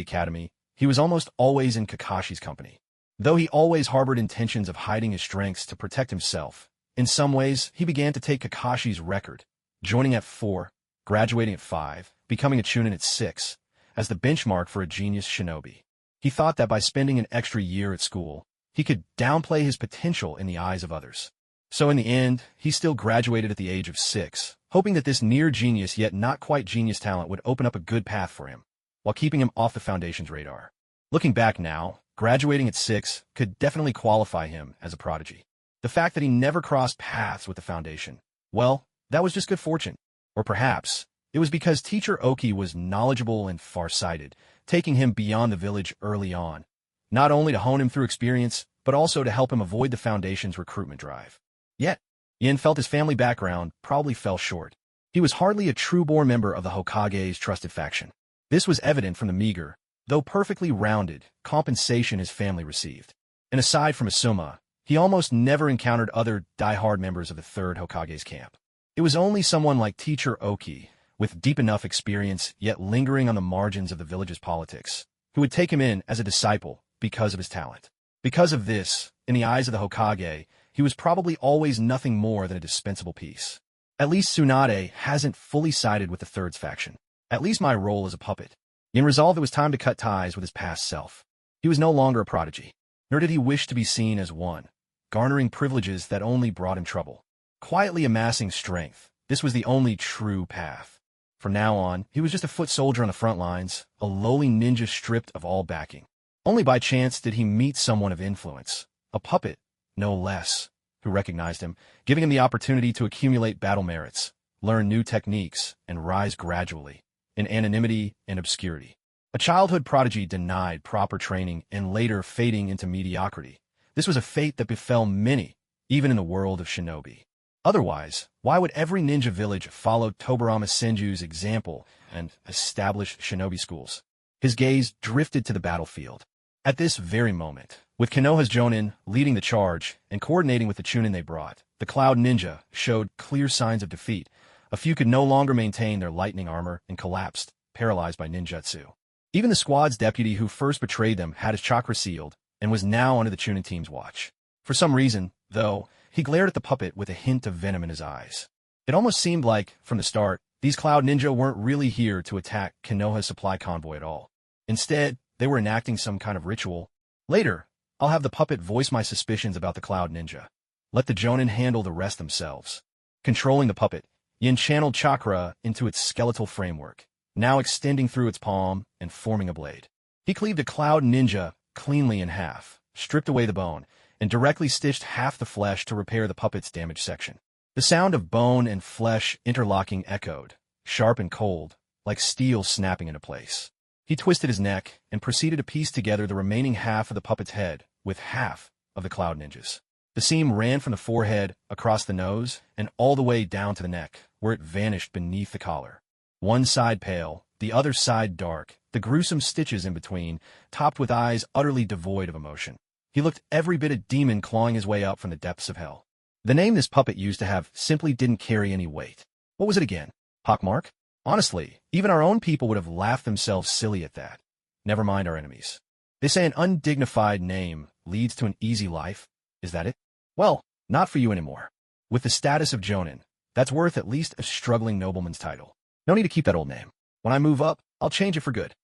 academy, he was almost always in Kakashi's company. Though he always harbored intentions of hiding his strengths to protect himself, in some ways he began to take Kakashi's record, joining at 4, graduating at 5, becoming a Chunin at 6, as the benchmark for a genius shinobi. He thought that by spending an extra year at school, he could downplay his potential in the eyes of others. So in the end, he still graduated at the age of 6, hoping that this near-genius yet not quite genius talent would open up a good path for him, while keeping him off the Foundation's radar. Looking back now, graduating at 6 could definitely qualify him as a prodigy. The fact that he never crossed paths with the Foundation, well, that was just good fortune. Or perhaps, it was because Teacher Oki was knowledgeable and far-sighted, taking him beyond the village early on, not only to hone him through experience, but also to help him avoid the Foundation's recruitment drive. Yet, Yin felt his family background probably fell short. He was hardly a true-born member of the Hokage's trusted faction. This was evident from the meager, though perfectly rounded, compensation his family received. And aside from Asuma, he almost never encountered other die-hard members of the 3rd Hokage's camp. It was only someone like Teacher Oki, with deep enough experience yet lingering on the margins of the village's politics, who would take him in as a disciple because of his talent. Because of this, in the eyes of the Hokage, he was probably always nothing more than a dispensable piece. At least Tsunade hasn't fully sided with the 3rd's faction. At least my role as a puppet. Yin resolved it was time to cut ties with his past self. He was no longer a prodigy, nor did he wish to be seen as one, garnering privileges that only brought him trouble. Quietly amassing strength, this was the only true path. From now on, he was just a foot soldier on the front lines, a lowly ninja stripped of all backing. Only by chance did he meet someone of influence, a puppet, no less, who recognized him, giving him the opportunity to accumulate battle merits, learn new techniques, and rise gradually, in anonymity and obscurity. A childhood prodigy denied proper training and later fading into mediocrity. This was a fate that befell many, even in the world of shinobi. Otherwise, why would every ninja village follow Tobarama Senju's example and establish shinobi schools? His gaze drifted to the battlefield. At this very moment, with Konoha's Jonin leading the charge and coordinating with the Chunin they brought, the Cloud Ninja showed clear signs of defeat. A few could no longer maintain their lightning armor and collapsed, paralyzed by ninjutsu. Even the squad's deputy who first betrayed them had his chakra sealed and was now under the Chunin team's watch. For some reason, though, he glared at the puppet with a hint of venom in his eyes. It almost seemed like, from the start, these Cloud Ninja weren't really here to attack Konoha's supply convoy at all. Instead, they were enacting some kind of ritual. Later, I'll have the puppet voice my suspicions about the Cloud Ninja. Let the Jonin handle the rest themselves. Controlling the puppet, Yin channeled Chakra into its skeletal framework, now extending through its palm and forming a blade. He cleaved a Cloud Ninja cleanly in half, stripped away the bone, and directly stitched half the flesh to repair the puppet's damaged section. The sound of bone and flesh interlocking echoed, sharp and cold, like steel snapping into place. He twisted his neck and proceeded to piece together the remaining half of the puppet's head with half of the Cloud Ninja's. The seam ran from the forehead, across the nose, and all the way down to the neck, where it vanished beneath the collar. One side pale, the other side dark, the gruesome stitches in between, topped with eyes utterly devoid of emotion. He looked every bit a demon clawing his way up from the depths of hell. The name this puppet used to have simply didn't carry any weight. What was it again? Pockmark? Honestly, even our own people would have laughed themselves silly at that. Never mind our enemies. They say an undignified name leads to an easy life. Is that it? Well, not for you anymore. With the status of Jonin, that's worth at least a struggling nobleman's title. No need to keep that old name. When I move up, I'll change it for good.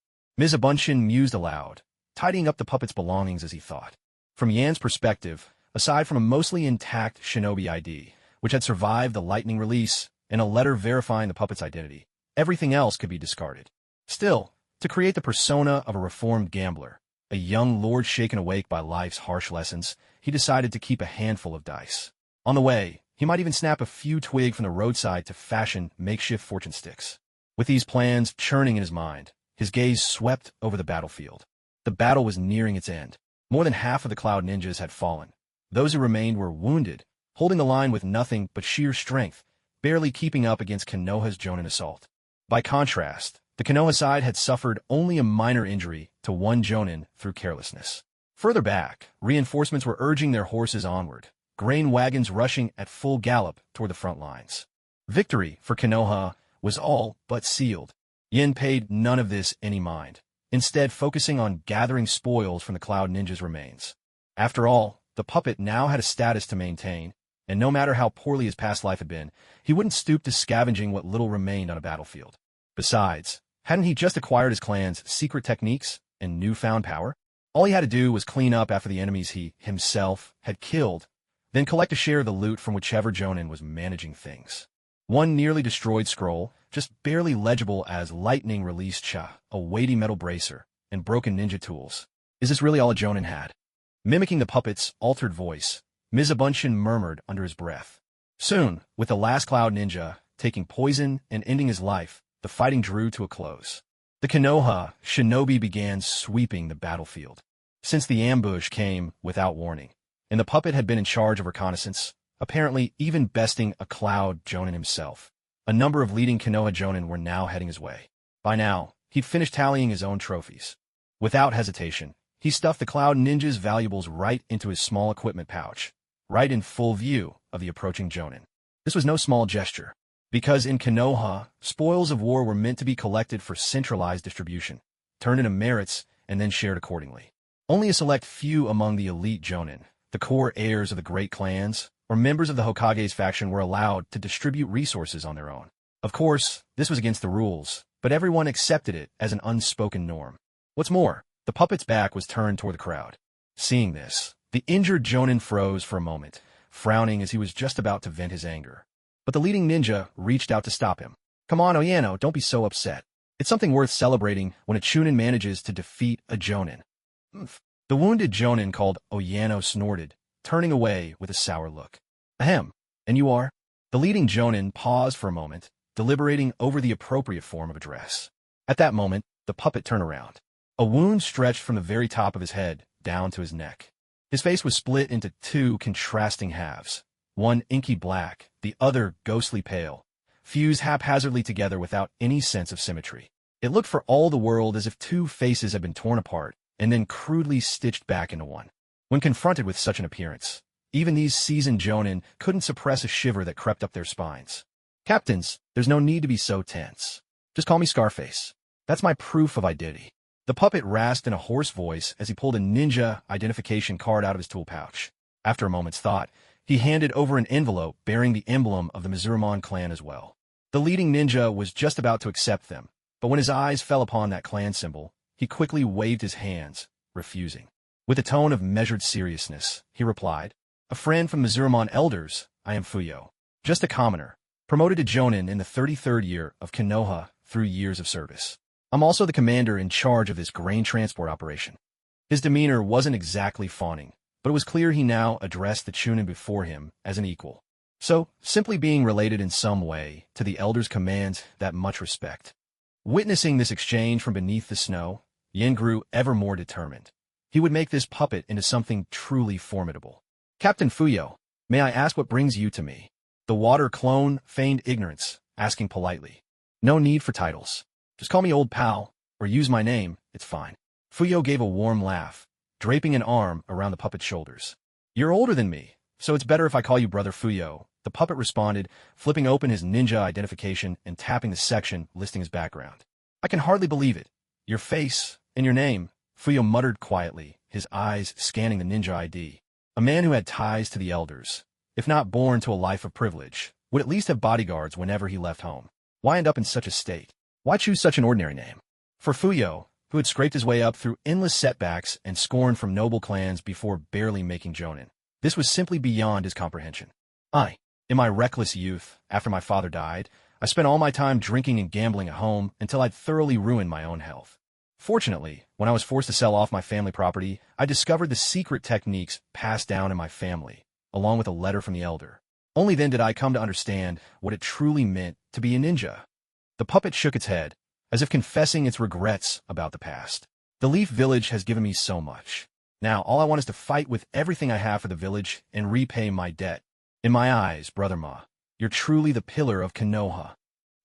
Mizabunshin mused aloud, tidying up the puppet's belongings as he thought. From Yan's perspective, aside from a mostly intact shinobi ID, which had survived the lightning release, and a letter verifying the puppet's identity, everything else could be discarded. Still, to create the persona of a reformed gambler, a young lord shaken awake by life's harsh lessons, he decided to keep a handful of dice. On the way, he might even snap a few twigs from the roadside to fashion makeshift fortune sticks. With these plans churning in his mind, his gaze swept over the battlefield. The battle was nearing its end. More than half of the Cloud Ninjas had fallen. Those who remained were wounded, holding the line with nothing but sheer strength, barely keeping up against Konoha's Jonin assault. By contrast, the Konoha side had suffered only a minor injury to one Jonin through carelessness. Further back, reinforcements were urging their horses onward, grain wagons rushing at full gallop toward the front lines. Victory for Konoha was all but sealed. Yin paid none of this any mind, instead focusing on gathering spoils from the Cloud Ninja's remains. After all, the puppet now had a status to maintain, and no matter how poorly his past life had been, he wouldn't stoop to scavenging what little remained on a battlefield. Besides, hadn't he just acquired his clan's secret techniques and newfound power? All he had to do was clean up after the enemies he, himself, had killed, then collect a share of the loot from whichever Jonin was managing things. One nearly destroyed scroll, just barely legible as lightning released Cha, a weighty metal bracer, and broken ninja tools. Is this really all a Jonin had? Mimicking the puppet's altered voice, Mizabunchen murmured under his breath. Soon, with the last Cloud Ninja taking poison and ending his life, the fighting drew to a close. The Konoha shinobi began sweeping the battlefield. Since the ambush came without warning, and the puppet had been in charge of reconnaissance, apparently even besting a Cloud Jonin himself, a number of leading Konoha Jonin were now heading his way. By now, he'd finished tallying his own trophies. Without hesitation, he stuffed the Cloud Ninja's valuables right into his small equipment pouch, right in full view of the approaching Jonin. This was no small gesture, because in Konoha, spoils of war were meant to be collected for centralized distribution, turned into merits, and then shared accordingly. Only a select few among the elite Jonin, the core heirs of the great clans, or members of the Hokage's faction were allowed to distribute resources on their own. Of course, this was against the rules, but everyone accepted it as an unspoken norm. What's more, the puppet's back was turned toward the crowd. Seeing this, the injured Jonin froze for a moment, frowning as he was just about to vent his anger. But the leading ninja reached out to stop him. Come on, Oyano, don't be so upset. It's something worth celebrating when a Chunin manages to defeat a Jonin. The wounded Jonin called Oyano snorted, turning away with a sour look. Ahem, and you are? The leading Jonin paused for a moment, deliberating over the appropriate form of address. At that moment, the puppet turned around. A wound stretched from the very top of his head down to his neck. His face was split into two contrasting halves, one inky black, the other ghostly pale, fused haphazardly together without any sense of symmetry. It looked for all the world as if two faces had been torn apart and then crudely stitched back into one. When confronted with such an appearance, even these seasoned Jonin couldn't suppress a shiver that crept up their spines. Captains, there's no need to be so tense. Just call me Scarface. That's my proof of identity. The puppet rasped in a hoarse voice as he pulled a ninja identification card out of his tool pouch. After a moment's thought, he handed over an envelope bearing the emblem of the Mizurumon clan as well. The leading ninja was just about to accept them, but when his eyes fell upon that clan symbol, he quickly waved his hands, refusing. With a tone of measured seriousness, he replied, "A friend from Mizurumon elders, I am Fuyo. Just a commoner, promoted to Jonin in the 33rd year of Konoha through years of service. I'm also the commander in charge of this grain transport operation." His demeanor wasn't exactly fawning, but it was clear he now addressed the Chunin before him as an equal. So, simply being related in some way to the elders commands that much respect. Witnessing this exchange from beneath the snow, Yin grew ever more determined. He would make this puppet into something truly formidable. "Captain Fuyo, may I ask what brings you to me?" The water clone feigned ignorance, asking politely. "No need for titles. Just call me old pal, or use my name, it's fine." Fuyo gave a warm laugh, draping an arm around the puppet's shoulders. "You're older than me, so it's better if I call you Brother Fuyo," the puppet responded, flipping open his ninja identification and tapping the section listing his background. "I can hardly believe it. Your face and your name," Fuyo muttered quietly, his eyes scanning the ninja ID. A man who had ties to the elders, if not born to a life of privilege, would at least have bodyguards whenever he left home. Why end up in such a state? Why choose such an ordinary name? For Fuyo, who had scraped his way up through endless setbacks and scorn from noble clans before barely making Jonin, this was simply beyond his comprehension. In my reckless youth, after my father died, I spent all my time drinking and gambling at home until I'd thoroughly ruined my own health. Fortunately, when I was forced to sell off my family property, I discovered the secret techniques passed down in my family, along with a letter from the elder. Only then did I come to understand what it truly meant to be a ninja." The puppet shook its head, as if confessing its regrets about the past. "The Leaf Village has given me so much. Now all I want is to fight with everything I have for the village and repay my debt. In my eyes, Brother Ma, you're truly the pillar of Konoha."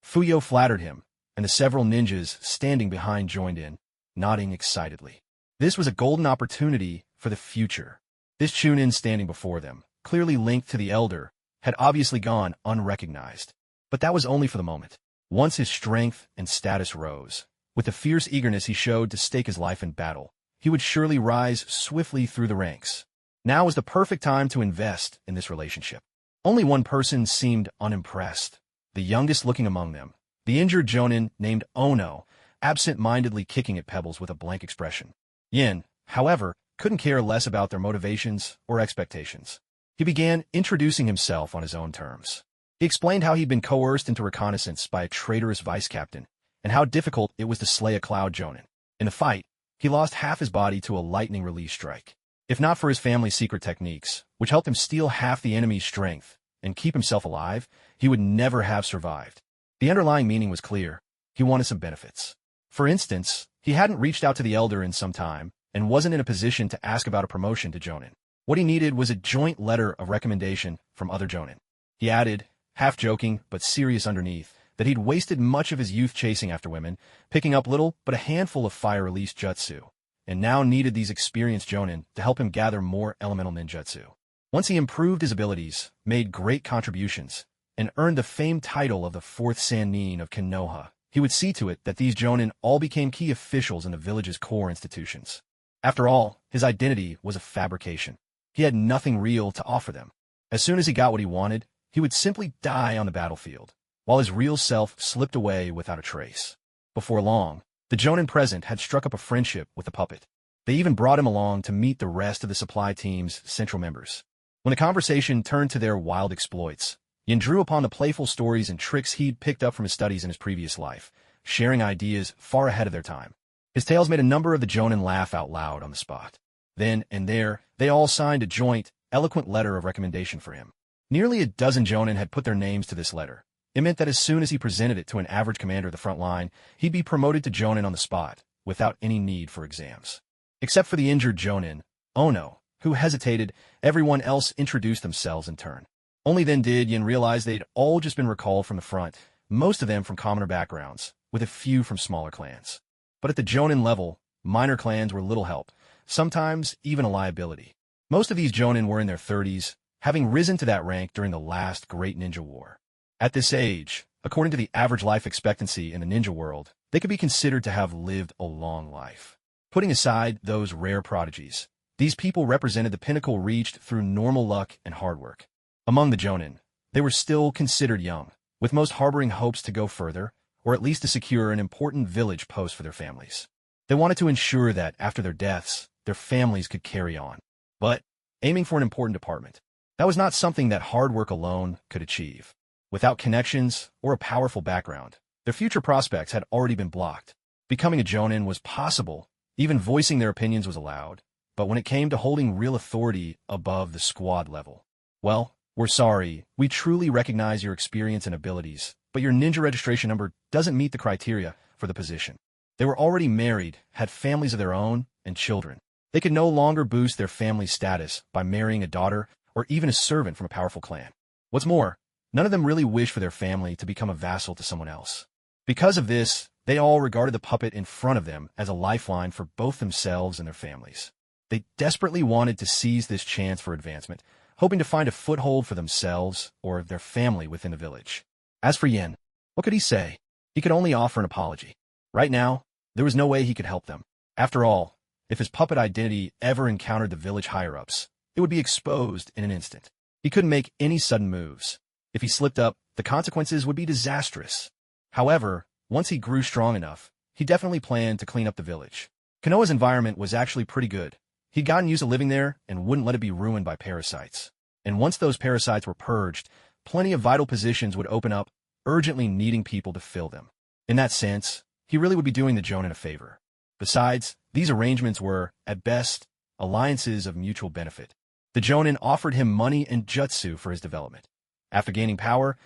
Fuyo flattered him, and the several ninjas standing behind joined in, nodding excitedly. This was a golden opportunity for the future. This Chunin standing before them, clearly linked to the elder, had obviously gone unrecognized. But that was only for the moment. Once his strength and status rose, with the fierce eagerness he showed to stake his life in battle, he would surely rise swiftly through the ranks. Now was the perfect time to invest in this relationship. Only one person seemed unimpressed, the youngest looking among them, the injured jonin named Ono, absent-mindedly kicking at pebbles with a blank expression. Yin, however, couldn't care less about their motivations or expectations. He began introducing himself on his own terms. He explained how he'd been coerced into reconnaissance by a traitorous vice-captain, and how difficult it was to slay a cloud jonin. In the fight, he lost half his body to a lightning release strike. If not for his family's secret techniques, which helped him steal half the enemy's strength and keep himself alive, he would never have survived. The underlying meaning was clear. He wanted some benefits. For instance, he hadn't reached out to the elder in some time, and wasn't in a position to ask about a promotion to jonin. What he needed was a joint letter of recommendation from other jonin. He added, half joking but serious underneath, that he'd wasted much of his youth chasing after women, picking up little but a handful of fire-release jutsu, and now needed these experienced jonin to help him gather more elemental ninjutsu. Once he improved his abilities, made great contributions, and earned the famed title of the fourth Sannin of Konoha, he would see to it that these jonin all became key officials in the village's core institutions. After all, his identity was a fabrication. He had nothing real to offer them. As soon as he got what he wanted, he would simply die on the battlefield, while his real self slipped away without a trace. Before long, the jonin present had struck up a friendship with the puppet. They even brought him along to meet the rest of the supply team's central members. When the conversation turned to their wild exploits, Yin drew upon the playful stories and tricks he'd picked up from his studies in his previous life, sharing ideas far ahead of their time. His tales made a number of the jonin laugh out loud on the spot. Then and there, they all signed a joint, eloquent letter of recommendation for him. Nearly a dozen jonin had put their names to this letter. It meant that as soon as he presented it to an average commander of the front line, he'd be promoted to jonin on the spot, without any need for exams. Except for the injured jonin, Ono, who hesitated, everyone else introduced themselves in turn. Only then did Yin realize they'd all just been recalled from the front, most of them from commoner backgrounds, with a few from smaller clans. But at the jonin level, minor clans were little help, sometimes even a liability. Most of these jonin were in their 30s, having risen to that rank during the last great ninja war. At this age, according to the average life expectancy in the ninja world, they could be considered to have lived a long life. Putting aside those rare prodigies, these people represented the pinnacle reached through normal luck and hard work. Among the jonin, they were still considered young, with most harboring hopes to go further, or at least to secure an important village post for their families. They wanted to ensure that, after their deaths, their families could carry on. But, aiming for an important department, that was not something that hard work alone could achieve. Without connections or a powerful background, their future prospects had already been blocked. Becoming a jonin was possible, even voicing their opinions was allowed, but when it came to holding real authority above the squad level, well, we're sorry, we truly recognize your experience and abilities, but your ninja registration number doesn't meet the criteria for the position. They were already married, had families of their own, and children. They could no longer boost their family status by marrying a daughter or even a servant from a powerful clan. What's more, none of them really wished for their family to become a vassal to someone else. Because of this, they all regarded the puppet in front of them as a lifeline for both themselves and their families. They desperately wanted to seize this chance for advancement, hoping to find a foothold for themselves or their family within the village. As for Yin, what could he say? He could only offer an apology. Right now, there was no way he could help them. After all, if his puppet identity ever encountered the village higher-ups, it would be exposed in an instant. He couldn't make any sudden moves. If he slipped up, the consequences would be disastrous. However, once he grew strong enough, he definitely planned to clean up the village. Konoha's environment was actually pretty good. He'd gotten used to living there and wouldn't let it be ruined by parasites. And once those parasites were purged, plenty of vital positions would open up, urgently needing people to fill them. In that sense, he really would be doing the jonin a favor. Besides, these arrangements were, at best, alliances of mutual benefit. The jonin offered him money and jutsu for his development. After gaining power,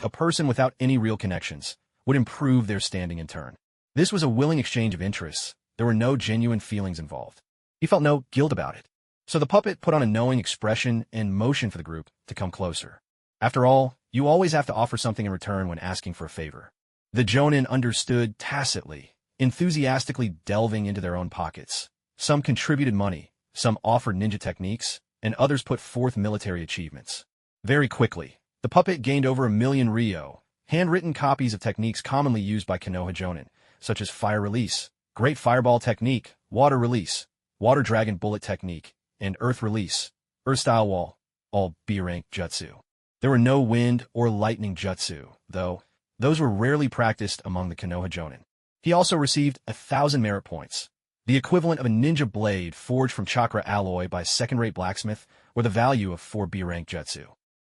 a person without any real connections, would improve their standing in turn. This was a willing exchange of interests. There were no genuine feelings involved. He felt no guilt about it. So the puppet put on a knowing expression and motion for the group to come closer. After all, you always have to offer something in return when asking for a favor. The jonin understood tacitly, enthusiastically delving into their own pockets. Some contributed money, some offered ninja techniques, and others put forth military achievements. Very quickly, the puppet gained over 1 million ryo, handwritten copies of techniques commonly used by Konoha Jonin, such as Fire Release, Great Fireball Technique, Water Release, Water Dragon Bullet Technique, and Earth Release, Earth Style Wall, all B-rank jutsu. There were no wind or lightning jutsu, though. Those were rarely practiced among the Konoha Jonin. He also received 1,000 merit points, the equivalent of a ninja blade forged from Chakra alloy by a second-rate blacksmith, or the value of 4 B-rank jutsu.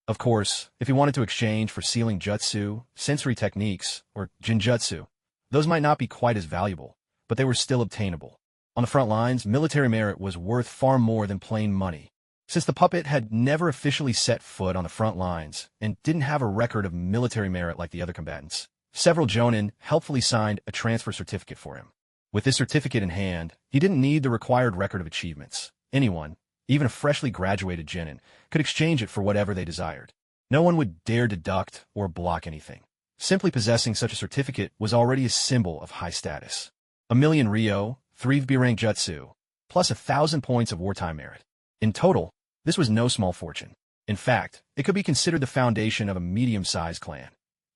Of course, if he wanted to exchange for sealing jutsu, sensory techniques, or jinjutsu, those might not be quite as valuable, but they were still obtainable. On the front lines, military merit was worth far more than plain money. Since the puppet had never officially set foot on the front lines and didn't have a record of military merit like the other combatants, several Jonin helpfully signed a transfer certificate for him. With this certificate in hand, he didn't need the required record of achievements. Anyone, even a freshly graduated genin, could exchange it for whatever they desired. No one would dare deduct or block anything. Simply possessing such a certificate was already a symbol of high status. 1,000,000 Ryo, 3 B-rank jutsu, plus 1,000 points of wartime merit. In total, this was no small fortune. In fact, it could be considered the foundation of a medium-sized clan.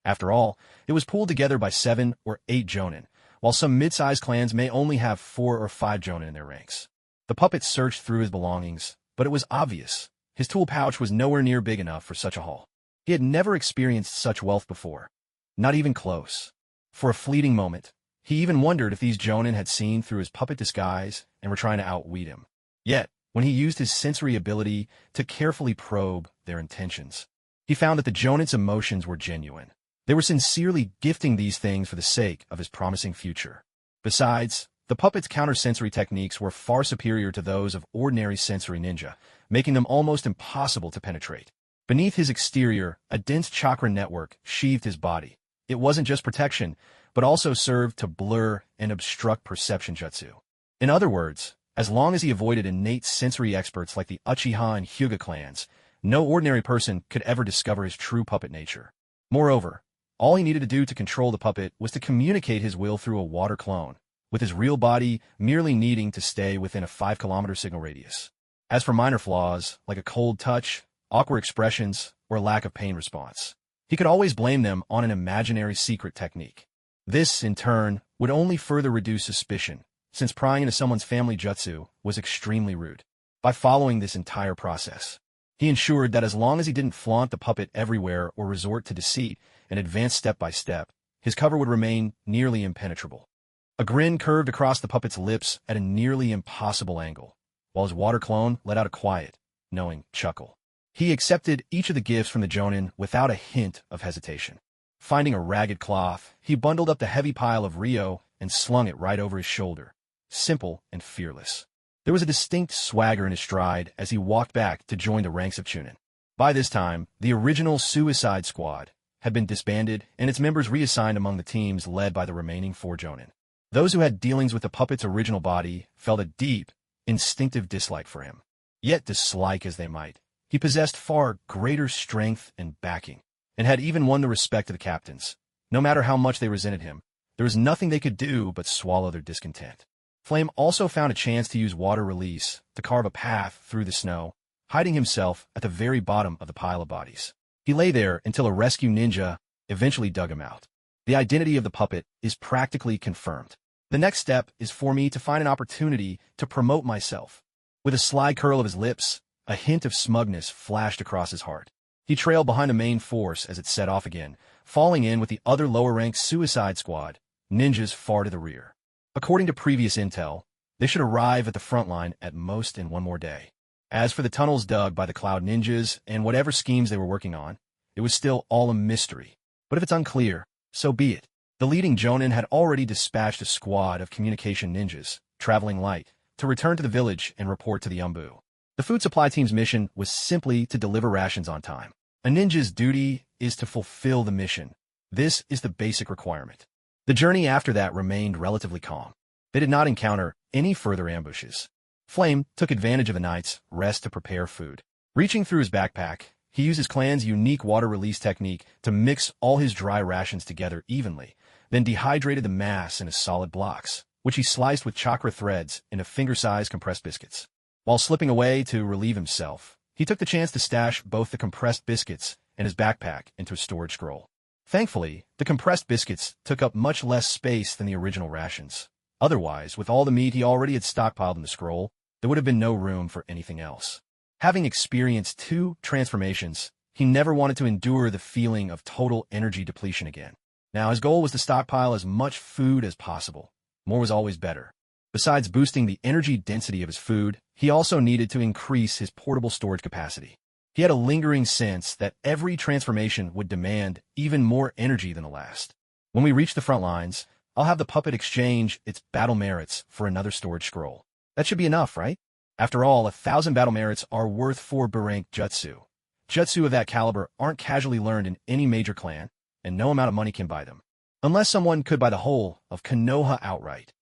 After all, it was pooled together by 7 or 8 Jonin, while some mid-sized clans may only have 4 or 5 Jonin in their ranks. The puppet searched through his belongings, but it was obvious. His tool pouch was nowhere near big enough for such a haul. He had never experienced such wealth before. Not even close. For a fleeting moment, he even wondered if these Jonin had seen through his puppet disguise and were trying to outwit him. Yet, when he used his sensory ability to carefully probe their intentions, he found that the Jonin's emotions were genuine. They were sincerely gifting these things for the sake of his promising future. Besides, the puppet's counter-sensory techniques were far superior to those of ordinary sensory ninja, making them almost impossible to penetrate. Beneath his exterior, a dense chakra network sheathed his body. It wasn't just protection, but also served to blur and obstruct perception jutsu. In other words, as long as he avoided innate sensory experts like the Uchiha and Hyuga clans, no ordinary person could ever discover his true puppet nature. Moreover, all he needed to do to control the puppet was to communicate his will through a water clone, with his real body merely needing to stay within a 5-kilometer signal radius. As for minor flaws, like a cold touch, awkward expressions, or a lack of pain response, he could always blame them on an imaginary secret technique. This, in turn, would only further reduce suspicion, since prying into someone's family jutsu was extremely rude. By following this entire process, he ensured that as long as he didn't flaunt the puppet everywhere or resort to deceit and advance step by step, his cover would remain nearly impenetrable. A grin curved across the puppet's lips at a nearly impossible angle, while his water clone let out a quiet, knowing chuckle. He accepted each of the gifts from the Jonin without a hint of hesitation. Finding a ragged cloth, he bundled up the heavy pile of Ryo and slung it right over his shoulder. Simple and fearless. There was a distinct swagger in his stride as he walked back to join the ranks of Chunin. By this time, the original Suicide Squad had been disbanded and its members reassigned among the teams led by the remaining 4 Jonin. Those who had dealings with the puppet's original body felt a deep, instinctive dislike for him. Yet dislike as they might, he possessed far greater strength and backing, and had even won the respect of the captains. No matter how much they resented him, there was nothing they could do but swallow their discontent. Flame also found a chance to use water release to carve a path through the snow, hiding himself at the very bottom of the pile of bodies. He lay there until a rescue ninja eventually dug him out. The identity of the puppet is practically confirmed. The next step is for me to find an opportunity to promote myself. With a sly curl of his lips, a hint of smugness flashed across his heart. He trailed behind the main force as it set off again, falling in with the other lower-ranked Suicide Squad, ninjas far to the rear. According to previous intel, they should arrive at the front line at most in one more day. As for the tunnels dug by the Cloud Ninjas and whatever schemes they were working on, it was still all a mystery. But if it's unclear, so be it. The leading Jonin had already dispatched a squad of communication ninjas, traveling light, to return to the village and report to the Umbu. The food supply team's mission was simply to deliver rations on time. A ninja's duty is to fulfill the mission. This is the basic requirement. The journey after that remained relatively calm. They did not encounter any further ambushes. Flame took advantage of the night's rest to prepare food. Reaching through his backpack, he used his clan's unique water release technique to mix all his dry rations together evenly, then dehydrated the mass into solid blocks, which he sliced with chakra threads into finger-sized compressed biscuits. While slipping away to relieve himself, he took the chance to stash both the compressed biscuits and his backpack into a storage scroll. Thankfully, the compressed biscuits took up much less space than the original rations. Otherwise, with all the meat he already had stockpiled in the scroll, there would have been no room for anything else. Having experienced 2 transformations, he never wanted to endure the feeling of total energy depletion again. Now, his goal was to stockpile as much food as possible. More was always better. Besides boosting the energy density of his food, he also needed to increase his portable storage capacity. He had a lingering sense that every transformation would demand even more energy than the last. When we reach the front lines, I'll have the puppet exchange its battle merits for another storage scroll. That should be enough, right? After all, 1,000 battle merits are worth 4 B-rank Jutsu. Jutsu of that caliber aren't casually learned in any major clan, and no amount of money can buy them. Unless someone could buy the whole of Konoha outright.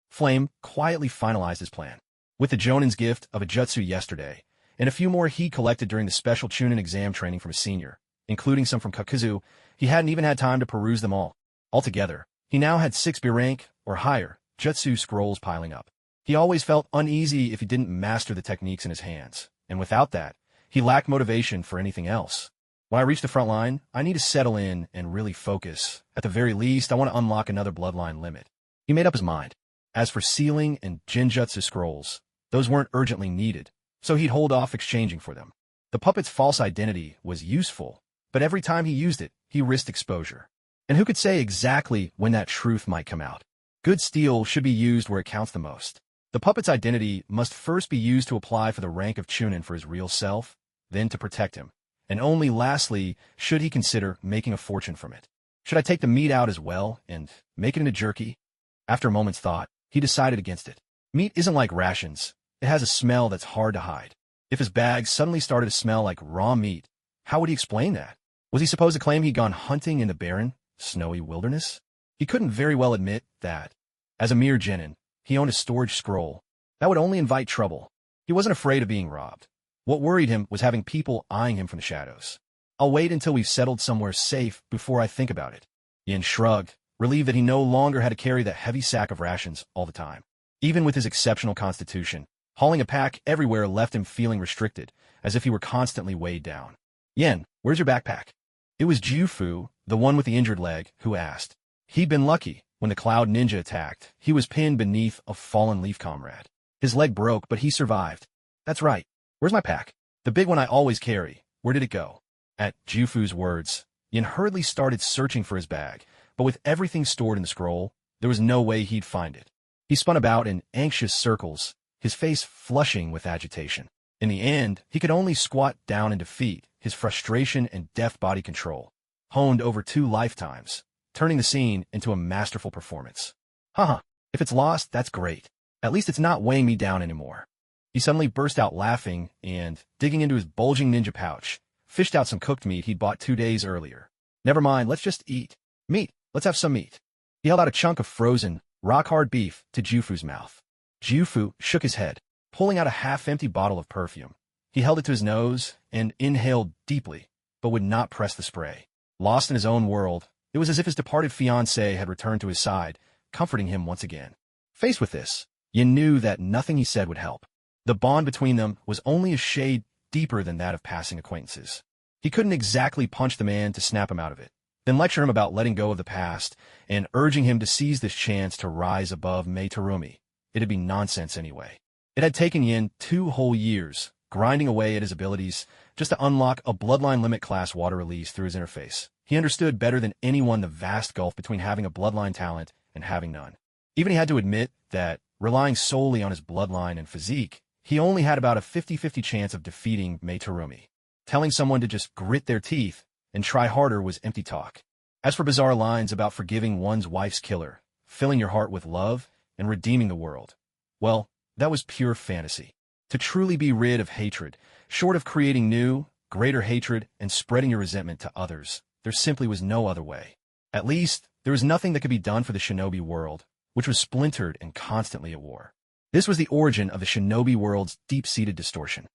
Flame quietly finalized his plan. With the Jonin's gift of a Jutsu yesterday, and a few more he collected during the special Chunin exam training from a senior, including some from Kakuzu, he hadn't even had time to peruse them all. Altogether, he now had 6 B-rank, or higher, Jutsu scrolls piling up. He always felt uneasy if he didn't master the techniques in his hands, and without that, he lacked motivation for anything else. When I reach the front line, I need to settle in and really focus. At the very least, I want to unlock another bloodline limit. He made up his mind. As for sealing and Jinjutsu scrolls, those weren't urgently needed, so he'd hold off exchanging for them. The puppet's false identity was useful, but every time he used it, he risked exposure. And who could say exactly when that truth might come out? Good steel should be used where it counts the most. The puppet's identity must first be used to apply for the rank of Chunin for his real self, then to protect him. And only lastly should he consider making a fortune from it. Should I take the meat out as well and make it into jerky? After a moment's thought, he decided against it. Meat isn't like rations. It has a smell that's hard to hide. If his bag suddenly started to smell like raw meat, how would he explain that? Was he supposed to claim he'd gone hunting in the barren, snowy wilderness? He couldn't very well admit that. As a mere genin, he owned a storage scroll. That would only invite trouble. He wasn't afraid of being robbed. What worried him was having people eyeing him from the shadows. I'll wait until we've settled somewhere safe before I think about it. Yin shrugged, relieved that he no longer had to carry that heavy sack of rations all the time. Even with his exceptional constitution, hauling a pack everywhere left him feeling restricted, as if he were constantly weighed down. Yen, where's your backpack? It was Jufu, the one with the injured leg, who asked. He'd been lucky. When the Cloud Ninja attacked, he was pinned beneath a fallen leaf comrade. His leg broke, but he survived. That's right. Where's my pack? The big one I always carry. Where did it go? At Jufu's words, Yin hurriedly started searching for his bag, but with everything stored in the scroll, there was no way he'd find it. He spun about in anxious circles, his face flushing with agitation. In the end, he could only squat down in defeat, his frustration and deft body control, honed over 2 lifetimes, turning the scene into a masterful performance. Haha, if it's lost, that's great. At least it's not weighing me down anymore. He suddenly burst out laughing and, digging into his bulging ninja pouch, fished out some cooked meat he'd bought 2 days earlier. Never mind, let's just eat. Meat, let's have some meat. He held out a chunk of frozen, rock-hard beef to Jufu's mouth. Jufu shook his head, pulling out a half-empty bottle of perfume. He held it to his nose and inhaled deeply, but would not press the spray. Lost in his own world, it was as if his departed fiancée had returned to his side, comforting him once again. Faced with this, Yin knew that nothing he said would help. The bond between them was only a shade deeper than that of passing acquaintances. He couldn't exactly punch the man to snap him out of it, then lecture him about letting go of the past and urging him to seize this chance to rise above Mei Terumi. It'd be nonsense anyway. It had taken Yin 2 whole years, grinding away at his abilities, just to unlock a bloodline limit class water release through his interface. He understood better than anyone the vast gulf between having a bloodline talent and having none. Even he had to admit that, relying solely on his bloodline and physique, he only had about a 50-50 chance of defeating Mei Terumi. Telling someone to just grit their teeth and try harder was empty talk. As for bizarre lines about forgiving one's wife's killer, filling your heart with love, and redeeming the world, well, that was pure fantasy. To truly be rid of hatred, short of creating new, greater hatred and spreading your resentment to others, there simply was no other way. At least, there was nothing that could be done for the shinobi world, which was splintered and constantly at war. This was the origin of the shinobi world's deep-seated distortion.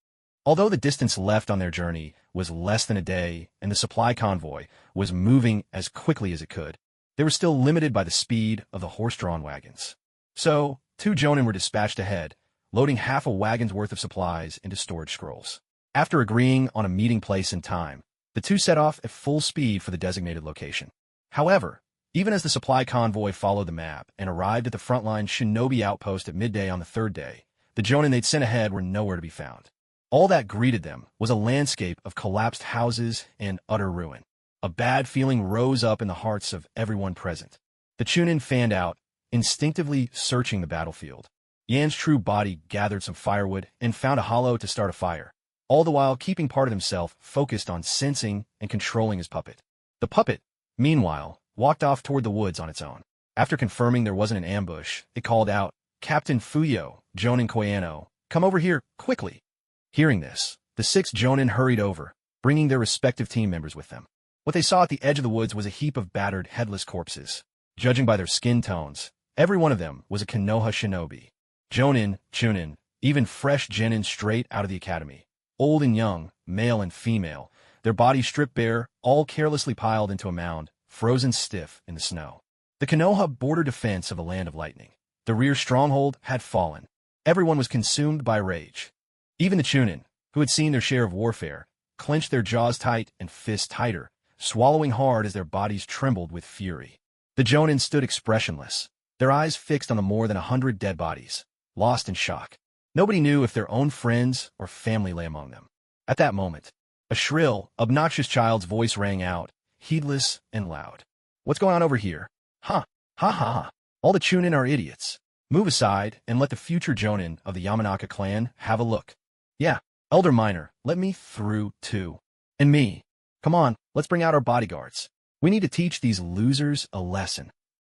Although the distance left on their journey was less than a day and the supply convoy was moving as quickly as it could, they were still limited by the speed of the horse-drawn wagons. So, 2 jonin were dispatched ahead, loading half a wagon's worth of supplies into storage scrolls. After agreeing on a meeting place and time, the 2 set off at full speed for the designated location. However, even as the supply convoy followed the map and arrived at the frontline shinobi outpost at midday on the third day, the Jonin they'd sent ahead were nowhere to be found. All that greeted them was a landscape of collapsed houses and utter ruin. A bad feeling rose up in the hearts of everyone present. The Chunin fanned out, instinctively searching the battlefield. Yan's true body gathered some firewood and found a hollow to start a fire, all the while keeping part of himself focused on sensing and controlling his puppet. The puppet, meanwhile, walked off toward the woods on its own. After confirming there wasn't an ambush, it called out, "Captain Fuyo, Jonin Koyano, come over here, quickly." Hearing this, the 6 Jonin hurried over, bringing their respective team members with them. What they saw at the edge of the woods was a heap of battered, headless corpses. Judging by their skin tones, every one of them was a Konoha shinobi. Jonin, Chunin, even fresh genin straight out of the academy. Old and young, male and female, their bodies stripped bare, all carelessly piled into a mound, frozen stiff in the snow. The Konoha border defense of a land of lightning. The rear stronghold had fallen. Everyone was consumed by rage. Even the Chunin, who had seen their share of warfare, clenched their jaws tight and fists tighter, swallowing hard as their bodies trembled with fury. The Jonin stood expressionless, their eyes fixed on the more than 100 dead bodies, lost in shock. Nobody knew if their own friends or family lay among them. At that moment, a shrill, obnoxious child's voice rang out, heedless and loud. "What's going on over here? Ha, ha, ha, ha. All the Chunin are idiots. Move aside and let the future Jonin of the Yamanaka clan have a look. Yeah, Elder Minor, let me through too. And me. Come on, let's bring out our bodyguards. We need to teach these losers a lesson."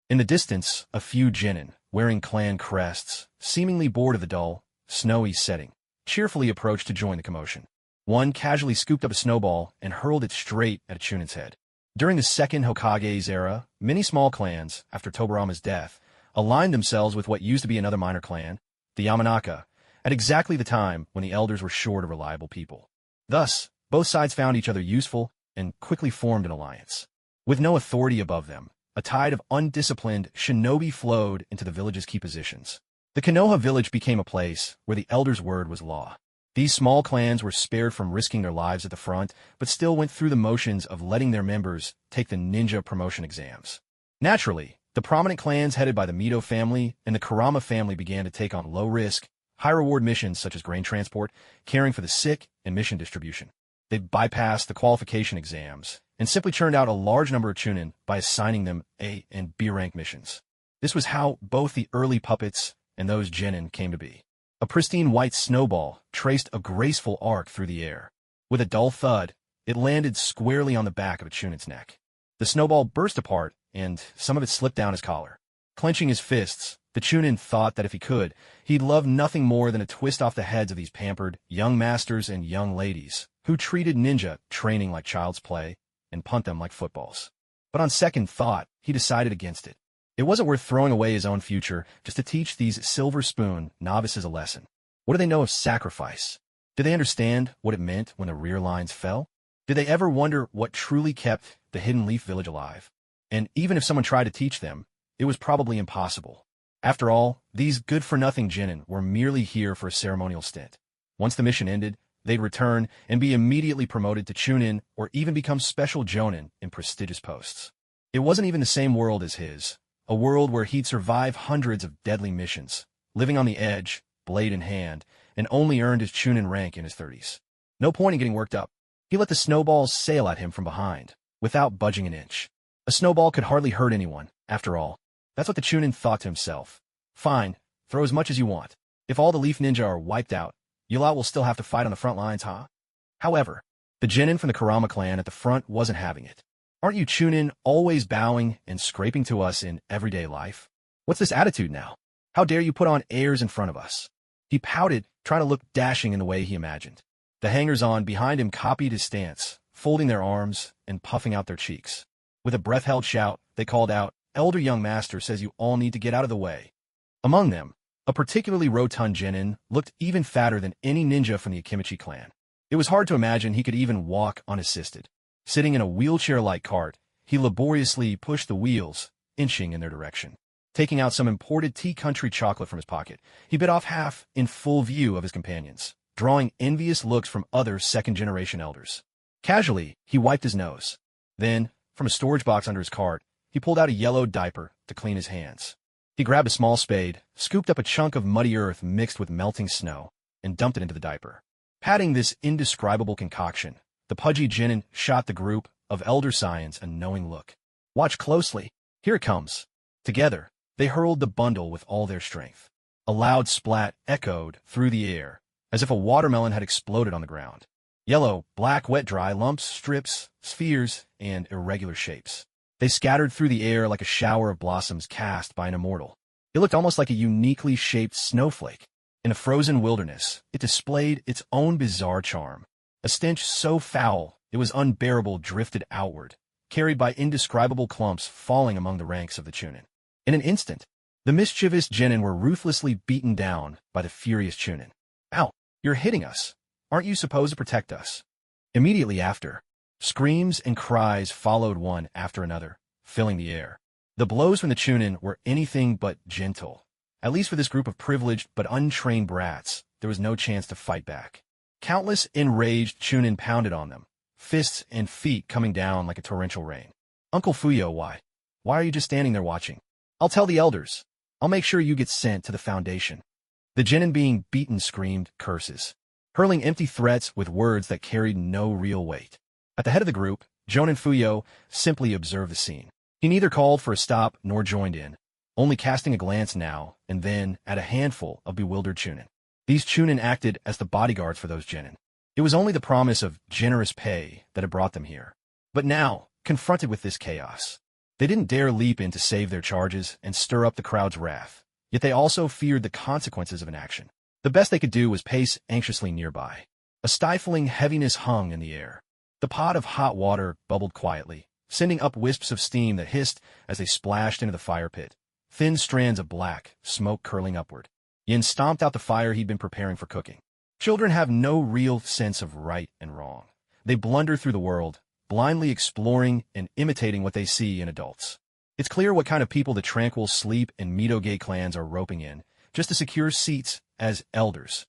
In the distance, a few genin, wearing clan crests, seemingly bored of the dull, snowy setting, cheerfully approached to join the commotion. One casually scooped up a snowball and hurled it straight at a Chunin's head. During the second Hokage's era, many small clans, after Tobarama's death, aligned themselves with what used to be another minor clan, the Yamanaka, at exactly the time when the elders were short of reliable people. Thus, both sides found each other useful and quickly formed an alliance. With no authority above them, a tide of undisciplined shinobi flowed into the village's key positions. The Konoha village became a place where the elder's word was law. These small clans were spared from risking their lives at the front, but still went through the motions of letting their members take the ninja promotion exams. Naturally, the prominent clans headed by the Mito family and the Kurama family began to take on low-risk, high-reward missions such as grain transport, caring for the sick, and mission distribution. They bypassed the qualification exams and simply churned out a large number of Chunin by assigning them A and B rank missions. This was how both the early puppets and those genin came to be. A pristine white snowball traced a graceful arc through the air. With a dull thud, it landed squarely on the back of a Chunin's neck. The snowball burst apart, and some of it slipped down his collar. Clenching his fists, the Chunin thought that if he could, he'd love nothing more than to twist off the heads of these pampered young masters and young ladies who treated ninja training like child's play and punt them like footballs. But on second thought, he decided against it. It wasn't worth throwing away his own future just to teach these silver spoon novices a lesson. What do they know of sacrifice? Did they understand what it meant when the rear lines fell? Did they ever wonder what truly kept the Hidden Leaf Village alive? And even if someone tried to teach them, it was probably impossible. After all, these good-for-nothing genin were merely here for a ceremonial stint. Once the mission ended, they'd return and be immediately promoted to Chunin or even become special jonin in prestigious posts. It wasn't even the same world as his, a world where he'd survive hundreds of deadly missions, living on the edge, blade in hand, and only earned his Chunin rank in his 30s. No point in getting worked up. He let the snowballs sail at him from behind, without budging an inch. A snowball could hardly hurt anyone, after all. That's what the Chunin thought to himself. Fine, throw as much as you want. If all the Leaf Ninja are wiped out, you lot will still have to fight on the front lines, huh? However, the genin from the Kurama clan at the front wasn't having it. Aren't you Chunin always bowing and scraping to us in everyday life? What's this attitude now? How dare you put on airs in front of us? He pouted, trying to look dashing in the way he imagined. The hangers-on behind him copied his stance, folding their arms and puffing out their cheeks. With a breath-held shout, they called out, "Elder Young Master says you all need to get out of the way." Among them, a particularly rotund genin looked even fatter than any ninja from the Akimichi clan. It was hard to imagine he could even walk unassisted. Sitting in a wheelchair-like cart, he laboriously pushed the wheels, inching in their direction. Taking out some imported tea country chocolate from his pocket, he bit off half in full view of his companions, drawing envious looks from other second-generation elders. Casually, he wiped his nose. Then, from a storage box under his cart, he pulled out a yellow diaper to clean his hands. He grabbed a small spade, scooped up a chunk of muddy earth mixed with melting snow, and dumped it into the diaper. Patting this indescribable concoction, the pudgy Chunin shot the group of elder scions a knowing look. Watch closely. Here it comes. Together, they hurled the bundle with all their strength. A loud splat echoed through the air, as if a watermelon had exploded on the ground. Yellow, black, wet, dry lumps, strips, spheres, and irregular shapes. They scattered through the air like a shower of blossoms cast by an immortal. It looked almost like a uniquely shaped snowflake. In a frozen wilderness, it displayed its own bizarre charm. A stench so foul it was unbearable drifted outward, carried by indescribable clumps falling among the ranks of the Chunin. In an instant, the mischievous Chunin were ruthlessly beaten down by the furious Chunin. Ow! You're hitting us. Aren't you supposed to protect us? Immediately after, screams and cries followed one after another, filling the air. The blows from the Chunin were anything but gentle. At least for this group of privileged but untrained brats, there was no chance to fight back. Countless enraged Chunin pounded on them, fists and feet coming down like a torrential rain. Uncle Fuyo, why? Why are you just standing there watching? I'll tell the elders. I'll make sure you get sent to the Foundation. The Chunin being beaten screamed curses, hurling empty threats with words that carried no real weight. At the head of the group, Jonin Fuyo simply observed the scene. He neither called for a stop nor joined in, only casting a glance now and then at a handful of bewildered Chunin. These Chunin acted as the bodyguards for those Chunin. It was only the promise of generous pay that had brought them here. But now, confronted with this chaos, they didn't dare leap in to save their charges and stir up the crowd's wrath. Yet they also feared the consequences of inaction. The best they could do was pace anxiously nearby. A stifling heaviness hung in the air. The pot of hot water bubbled quietly, sending up wisps of steam that hissed as they splashed into the fire pit. Thin strands of black smoke curling upward. Yin stomped out the fire he'd been preparing for cooking. Children have no real sense of right and wrong. They blunder through the world, blindly exploring and imitating what they see in adults. It's clear what kind of people the tranquil sleep and Midogate clans are roping in, just to secure seats as elders.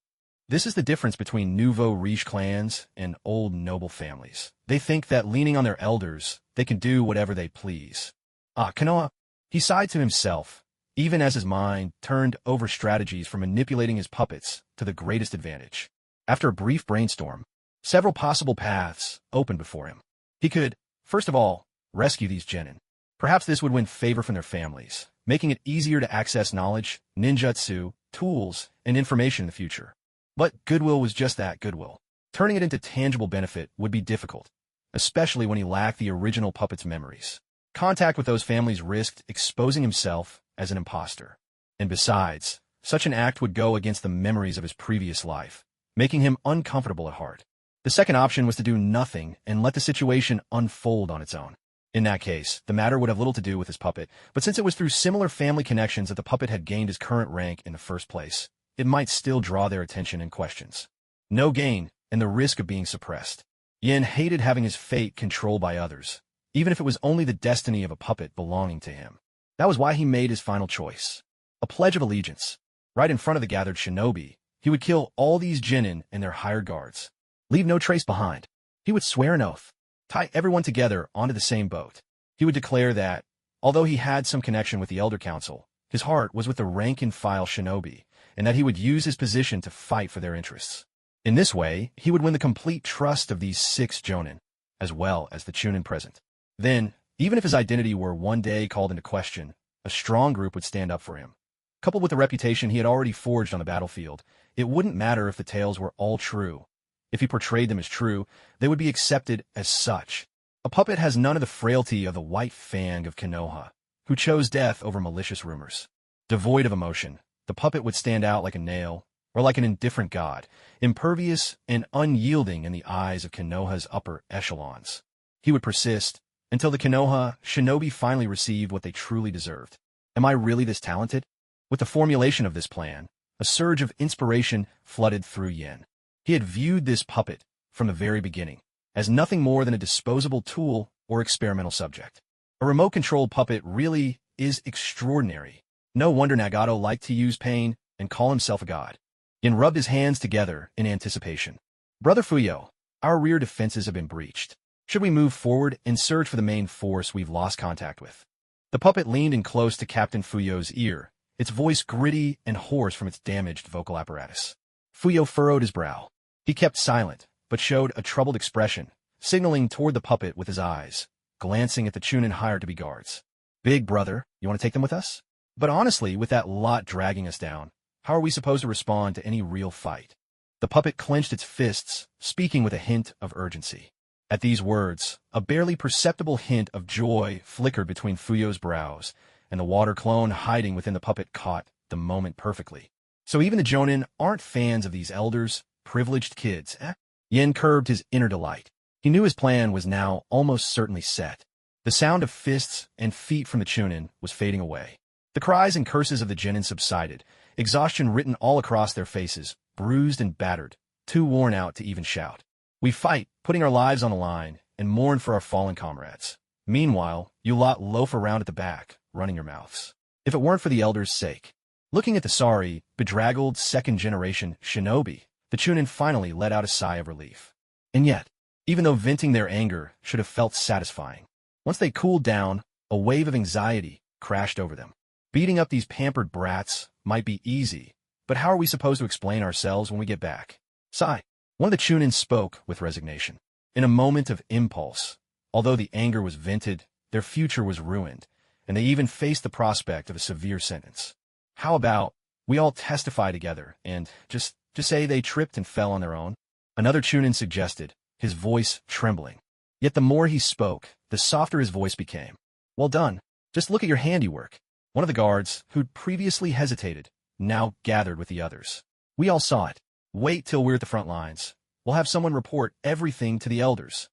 This is the difference between nouveau riche clans and old noble families. They think that leaning on their elders, they can do whatever they please. Konoha, he sighed to himself, even as his mind turned over strategies for manipulating his puppets to the greatest advantage. After a brief brainstorm, several possible paths opened before him. He could, first of all, rescue these Chunin. Perhaps this would win favor from their families, making it easier to access knowledge, ninjutsu, tools, and information in the future. But goodwill was just that, goodwill. Turning it into tangible benefit would be difficult, especially when he lacked the original puppet's memories. Contact with those families risked exposing himself as an imposter. And besides, such an act would go against the memories of his previous life, making him uncomfortable at heart. The second option was to do nothing and let the situation unfold on its own. In that case, the matter would have little to do with his puppet, but since it was through similar family connections that the puppet had gained his current rank in the first place, it might still draw their attention and questions. No gain, and the risk of being suppressed. Yin hated having his fate controlled by others, even if it was only the destiny of a puppet belonging to him. That was why he made his final choice. A pledge of allegiance. Right in front of the gathered shinobi, he would kill all these Chunin and their hired guards. Leave no trace behind. He would swear an oath. Tie everyone together onto the same boat. He would declare that, although he had some connection with the Elder Council, his heart was with the rank-and-file shinobi, and that he would use his position to fight for their interests. In this way, he would win the complete trust of these 6 Chunin, as well as the Chunin present. Then, even if his identity were one day called into question, a strong group would stand up for him. Coupled with the reputation he had already forged on the battlefield, it wouldn't matter if the tales were all true. If he portrayed them as true, they would be accepted as such. A puppet has none of the frailty of the white fang of Konoha, who chose death over malicious rumors. Devoid of emotion, the puppet would stand out like a nail, or like an indifferent god, impervious and unyielding in the eyes of Konoha's upper echelons. He would persist until the Konoha shinobi finally received what they truly deserved. Am I really this talented? With the formulation of this plan, a surge of inspiration flooded through Yin. He had viewed this puppet, from the very beginning, as nothing more than a disposable tool or experimental subject. A remote-controlled puppet really is extraordinary. No wonder Nagato liked to use pain and call himself a god. Yin rubbed his hands together in anticipation. Brother Fuyo, our rear defenses have been breached. Should we move forward and search for the main force we've lost contact with? The puppet leaned in close to Captain Fuyo's ear, its voice gritty and hoarse from its damaged vocal apparatus. Fuyo furrowed his brow. He kept silent, but showed a troubled expression, signaling toward the puppet with his eyes, glancing at the Chunin hired to be guards. Big brother, you want to take them with us? But honestly, with that lot dragging us down, how are we supposed to respond to any real fight? The puppet clenched its fists, speaking with a hint of urgency. At these words, a barely perceptible hint of joy flickered between Fuyo's brows, and the water clone hiding within the puppet caught the moment perfectly. So even the Jonin aren't fans of these elders, privileged kids, eh? Yen curbed his inner delight. He knew his plan was now almost certainly set. The sound of fists and feet from the Chunin was fading away. The cries and curses of the genin subsided, exhaustion written all across their faces, bruised and battered, too worn out to even shout. We fight, putting our lives on the line, and mourn for our fallen comrades. Meanwhile, you lot loaf around at the back, running your mouths. If it weren't for the elders' sake. Looking at the sorry, bedraggled second-generation shinobi, the Chunin finally let out a sigh of relief. And yet, even though venting their anger should have felt satisfying, once they cooled down, a wave of anxiety crashed over them. Beating up these pampered brats might be easy, but how are we supposed to explain ourselves when we get back? Sigh. One of the Chunin spoke with resignation. In a moment of impulse, although the anger was vented, their future was ruined, and they even faced the prospect of a severe sentence. How about we all testify together and just say they tripped and fell on their own? Another Chunin suggested, his voice trembling. Yet the more he spoke, the softer his voice became. Well done. Just look at your handiwork. One of the guards, who'd previously hesitated, now gathered with the others. We all saw it. Wait till we're at the front lines. We'll have someone report everything to the elders.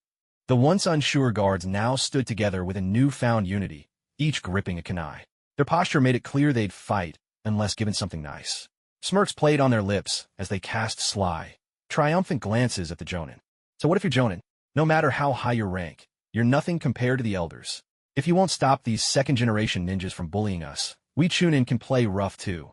The once unsure guards now stood together with a newfound unity, each gripping a kunai. Their posture made it clear they'd fight unless given something nice. Smirks played on their lips as they cast sly, triumphant glances at the Jonin. So what if you're Jonin? No matter how high your rank, you're nothing compared to the elders. If you won't stop these second-generation ninjas from bullying us, we Chunin can play rough too.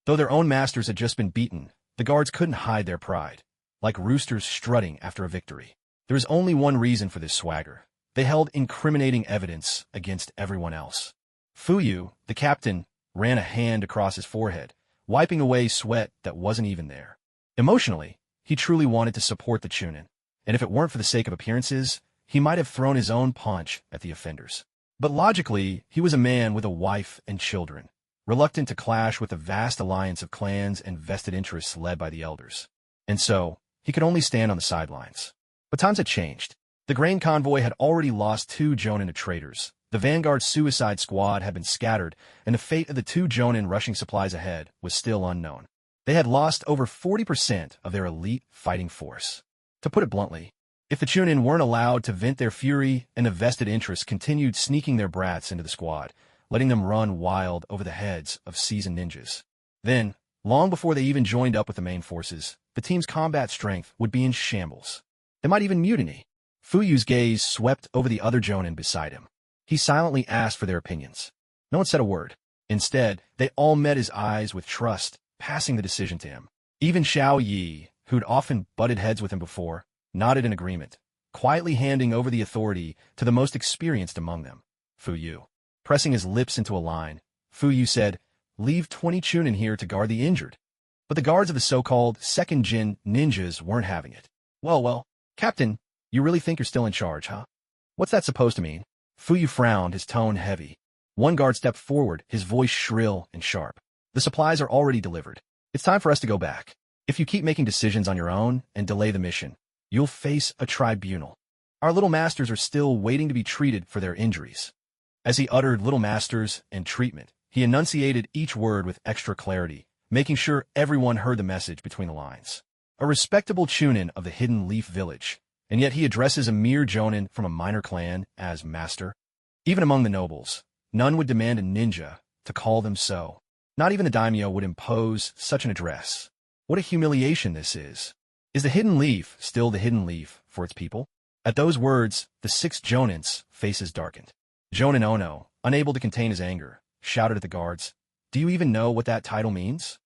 Though their own masters had just been beaten, the guards couldn't hide their pride, like roosters strutting after a victory. There was only one reason for this swagger. They held incriminating evidence against everyone else. Fuyu, the captain, ran a hand across his forehead, wiping away sweat that wasn't even there. Emotionally, he truly wanted to support the Chunin, and if it weren't for the sake of appearances, he might have thrown his own punch at the offenders. But logically, he was a man with a wife and children, reluctant to clash with the vast alliance of clans and vested interests led by the elders. And so, he could only stand on the sidelines. But times had changed. The grain convoy had already lost 2 Jonin to traitors. The Vanguard suicide squad had been scattered, and the fate of the 2 Jonin rushing supplies ahead was still unknown. They had lost over 40% of their elite fighting force. To put it bluntly, if the Chunin weren't allowed to vent their fury and the vested interests continued sneaking their brats into the squad, letting them run wild over the heads of seasoned ninjas, then, long before they even joined up with the main forces, the team's combat strength would be in shambles. They might even mutiny. Fuyu's gaze swept over the other Jonin beside him. He silently asked for their opinions. No one said a word. Instead, they all met his eyes with trust, passing the decision to him. Even Xiao Yi, who'd often butted heads with him before, nodded in agreement, quietly handing over the authority to the most experienced among them, Fuyu. Pressing his lips into a line, Fuyu said, "Leave 20 Chunin here to guard the injured." But the guards of the so-called second-gen ninjas weren't having it. Well, Captain, you really think you're still in charge, huh? What's that supposed to mean? Fuyu frowned, his tone heavy. One guard stepped forward, his voice shrill and sharp. The supplies are already delivered. It's time for us to go back. If you keep making decisions on your own and delay the mission, you'll face a tribunal. Our little masters are still waiting to be treated for their injuries. As he uttered little masters and treatment, he enunciated each word with extra clarity, making sure everyone heard the message between the lines. A respectable Chunin of the Hidden Leaf Village, and yet he addresses a mere Jonin from a minor clan as master. Even among the nobles, none would demand a ninja to call them so. Not even the daimyo would impose such an address. What a humiliation this is. Is the Hidden Leaf still the Hidden Leaf for its people? At those words, the 6 Jonin's faces darkened. Jonin Ono, unable to contain his anger, shouted at the guards, "Do you even know what that title means?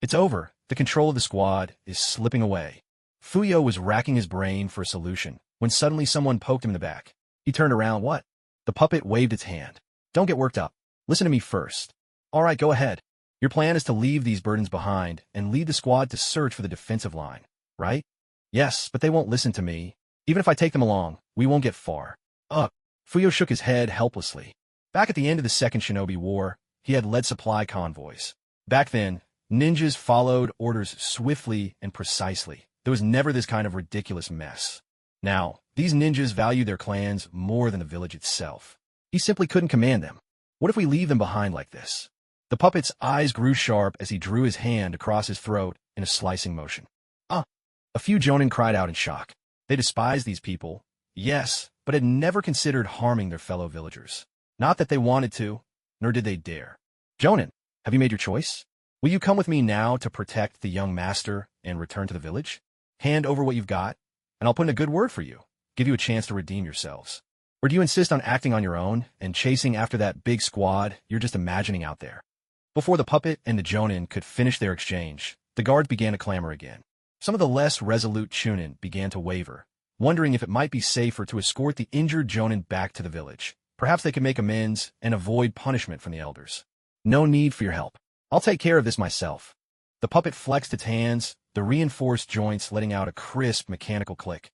It's over. The control of the squad is slipping away." Fuyo was racking his brain for a solution when suddenly someone poked him in the back. He turned around. What? The puppet waved its hand. "Don't get worked up. Listen to me first. All right, go ahead. Your plan is to leave these burdens behind and lead the squad to search for the defensive line, right? Yes, but they won't listen to me. Even if I take them along, we won't get far. Ugh. Fuyo shook his head helplessly. Back at the end of the Second Shinobi War, he had led supply convoys. Back then, ninjas followed orders swiftly and precisely. There was never this kind of ridiculous mess. Now, these ninjas valued their clans more than the village itself. He simply couldn't command them. What if we leave them behind like this? The puppet's eyes grew sharp as he drew his hand across his throat in a slicing motion. Ah! A few jonin cried out in shock. They despised these people, yes, but had never considered harming their fellow villagers. Not that they wanted to, nor did they dare. Jonin, have you made your choice? Will you come with me now to protect the young master and return to the village? Hand over what you've got, and I'll put in a good word for you, give you a chance to redeem yourselves. Or do you insist on acting on your own and chasing after that big squad you're just imagining out there? Before the puppet and the jonin could finish their exchange, the guards began to clamor again. Some of the less resolute Chunin began to waver, wondering if it might be safer to escort the injured jonin back to the village. Perhaps they could make amends and avoid punishment from the elders. No need for your help. I'll take care of this myself. The puppet flexed its hands, the reinforced joints letting out a crisp mechanical click.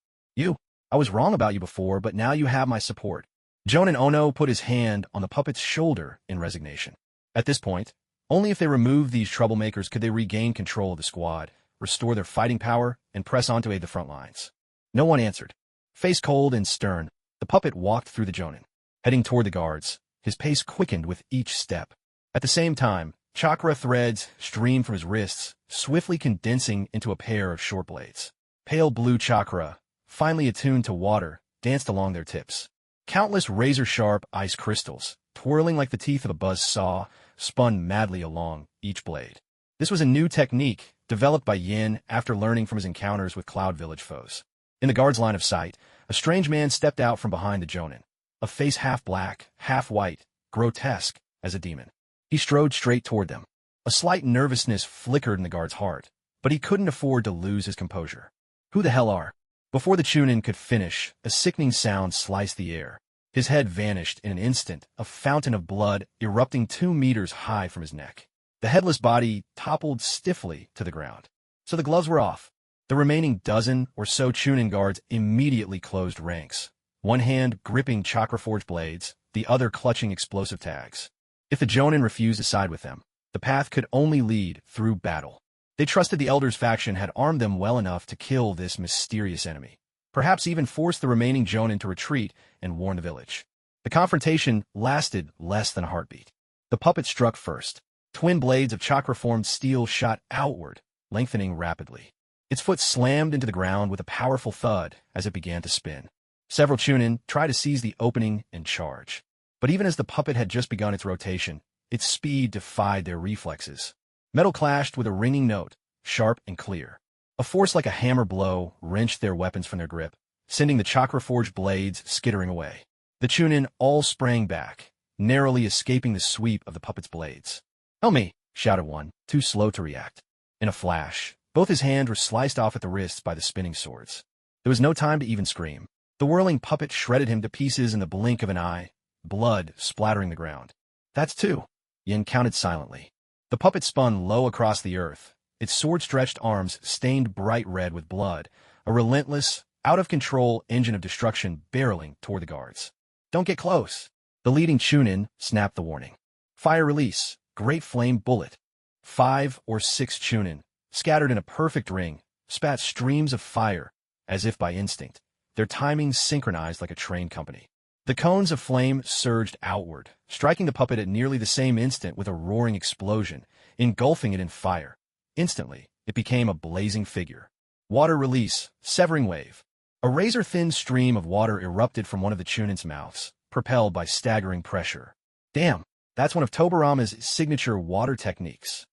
I was wrong about you before, but now you have my support. Jonin Ono put his hand on the puppet's shoulder in resignation. At this point, only if they removed these troublemakers could they regain control of the squad, restore their fighting power, and press on to aid the front lines. No one answered. Face cold and stern, the puppet walked through the jonin, heading toward the guards. His pace quickened with each step. At the same time, chakra threads streamed from his wrists, swiftly condensing into a pair of short blades. Pale blue chakra, finely attuned to water, danced along their tips. Countless razor-sharp ice crystals, twirling like the teeth of a buzz saw, spun madly along each blade. This was a new technique, developed by Yin after learning from his encounters with Cloud Village foes. In the guard's line of sight, a strange man stepped out from behind the jonin, a face half black, half white, grotesque as a demon. He strode straight toward them. A slight nervousness flickered in the guard's heart, but he couldn't afford to lose his composure. Who the hell are? Before the Chunin could finish, a sickening sound sliced the air. His head vanished in an instant, a fountain of blood erupting 2 meters high from his neck. The headless body toppled stiffly to the ground. So the gloves were off. The remaining dozen or so Chunin guards immediately closed ranks, one hand gripping chakra-forged blades, the other clutching explosive tags. If the jonin refused to side with them, the path could only lead through battle. They trusted the Elders faction had armed them well enough to kill this mysterious enemy, perhaps even force the remaining jonin to retreat and warn the village. The confrontation lasted less than a heartbeat. The puppet struck first. Twin blades of chakra-formed steel shot outward, lengthening rapidly. Its foot slammed into the ground with a powerful thud as it began to spin. Several Chunin tried to seize the opening and charge. But even as the puppet had just begun its rotation, its speed defied their reflexes. Metal clashed with a ringing note, sharp and clear. A force like a hammer blow wrenched their weapons from their grip, sending the chakra-forged blades skittering away. The Chunin all sprang back, narrowly escaping the sweep of the puppet's blades. "Help me!" shouted one, too slow to react. In a flash, both his hands were sliced off at the wrists by the spinning swords. There was no time to even scream. The whirling puppet shredded him to pieces in the blink of an eye, blood splattering the ground. "That's 2. Yin counted silently. The puppet spun low across the earth, its sword-stretched arms stained bright red with blood, a relentless, out-of-control engine of destruction barreling toward the guards. "Don't get close!" The leading Chunin snapped the warning. "Fire release, great flame bullet." 5 or 6 Chunin, scattered in a perfect ring, spat streams of fire, as if by instinct, their timing synchronized like a train company. The cones of flame surged outward, striking the puppet at nearly the same instant with a roaring explosion, engulfing it in fire. Instantly, it became a blazing figure. Water release, severing wave. A razor-thin stream of water erupted from one of the Chunin's mouths, propelled by staggering pressure. Damn, that's one of Tobarama's signature water techniques.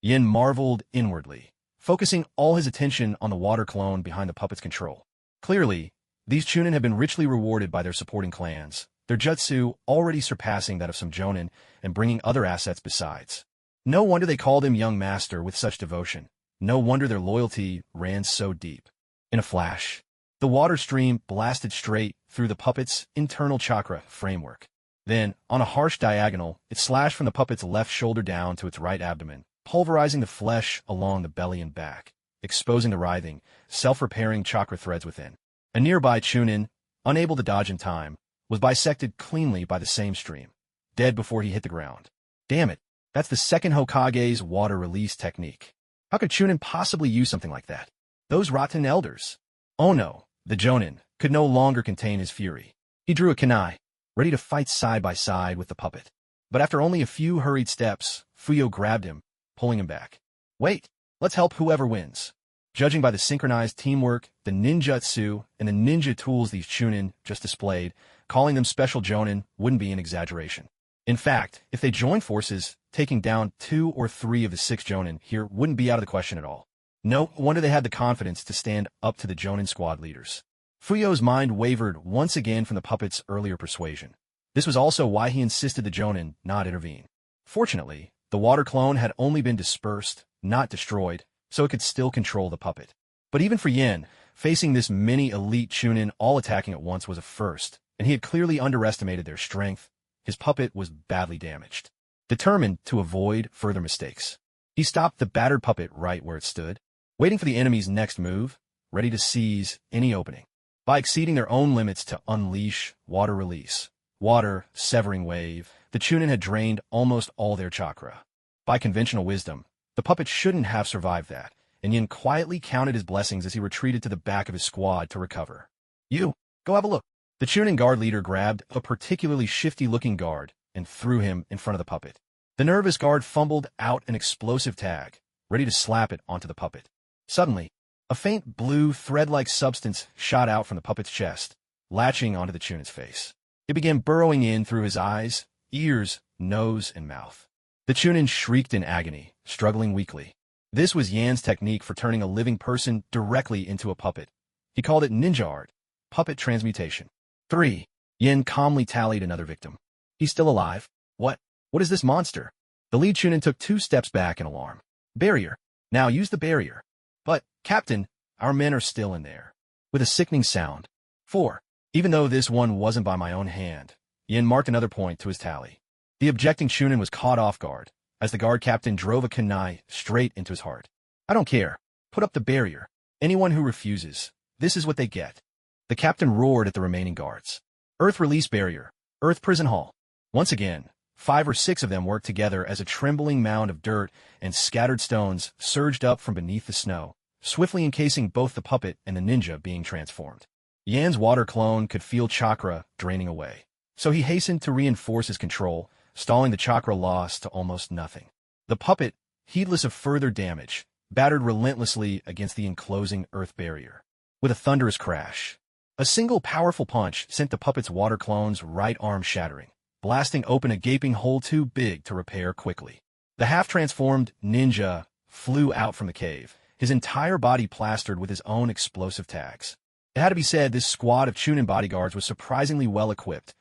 Yin marveled inwardly, focusing all his attention on the water clone behind the puppet's control. Clearly, these Chunin have been richly rewarded by their supporting clans, their jutsu already surpassing that of some jonin and bringing other assets besides. No wonder they called him young master with such devotion. No wonder their loyalty ran so deep. In a flash, the water stream blasted straight through the puppet's internal chakra framework. Then, on a harsh diagonal, it slashed from the puppet's left shoulder down to its right abdomen, pulverizing the flesh along the belly and back, exposing the writhing, self-repairing chakra threads within. A nearby Chunin, unable to dodge in time, was bisected cleanly by the same stream, dead before he hit the ground. Damn it, that's the second Hokage's water release technique. How could Chunin possibly use something like that? Those rotten elders. Oh no, the Jonin could no longer contain his fury. He drew a kunai, ready to fight side by side with the puppet. But after only a few hurried steps, Fuyo grabbed him, pulling him back. Wait, let's help whoever wins. Judging by the synchronized teamwork, the ninjutsu, and the ninja tools these Chunin just displayed, calling them special Jonin wouldn't be an exaggeration. In fact, if they joined forces, taking down 2 or 3 of the 6 Jonin here wouldn't be out of the question at all. No wonder they had the confidence to stand up to the Jonin squad leaders. Fuyo's mind wavered once again from the puppet's earlier persuasion. This was also why he insisted the Jonin not intervene. Fortunately, the water clone had only been dispersed, not destroyed, so it could still control the puppet. But even for Yen, facing this mini elite Chunin all attacking at once was a first, and he had clearly underestimated their strength. His puppet was badly damaged. Determined to avoid further mistakes, he stopped the battered puppet right where it stood, waiting for the enemy's next move, ready to seize any opening. By exceeding their own limits to unleash water release, water severing wave, the Chunin had drained almost all their chakra. By conventional wisdom, the puppet shouldn't have survived that, and Yin quietly counted his blessings as he retreated to the back of his squad to recover. You, go have a look. The Chunin guard leader grabbed a particularly shifty-looking guard and threw him in front of the puppet. The nervous guard fumbled out an explosive tag, ready to slap it onto the puppet. Suddenly, a faint blue thread-like substance shot out from the puppet's chest, latching onto the Chunin's face. It began burrowing in through his eyes, ears, nose, and mouth. The Chunin shrieked in agony, struggling weakly. This was Yan's technique for turning a living person directly into a puppet. He called it ninja art, puppet transmutation. 3. Yen calmly tallied another victim. He's still alive. What is this monster? The lead Chunin took 2 steps back in alarm. Barrier. Now use the barrier. But, Captain, our men are still in there. With a sickening sound. 4. Even though this one wasn't by my own hand, Yen marked another point to his tally. The objecting Chunin was caught off guard, as the guard captain drove a kunai straight into his heart. I don't care. Put up the barrier. Anyone who refuses, this is what they get. The captain roared at the remaining guards. Earth release barrier. Earth prison hall. Once again, 5 or 6 of them worked together as a trembling mound of dirt and scattered stones surged up from beneath the snow, swiftly encasing both the puppet and the ninja being transformed. Yan's water clone could feel chakra draining away, so he hastened to reinforce his control, stalling the chakra loss to almost nothing. The puppet, heedless of further damage, battered relentlessly against the enclosing earth barrier. With a thunderous crash, a single powerful punch sent the puppet's water clone's right arm shattering, blasting open a gaping hole too big to repair quickly. The half-transformed ninja flew out from the cave, his entire body plastered with his own explosive tags. It had to be said this squad of Chunin bodyguards was surprisingly well equipped.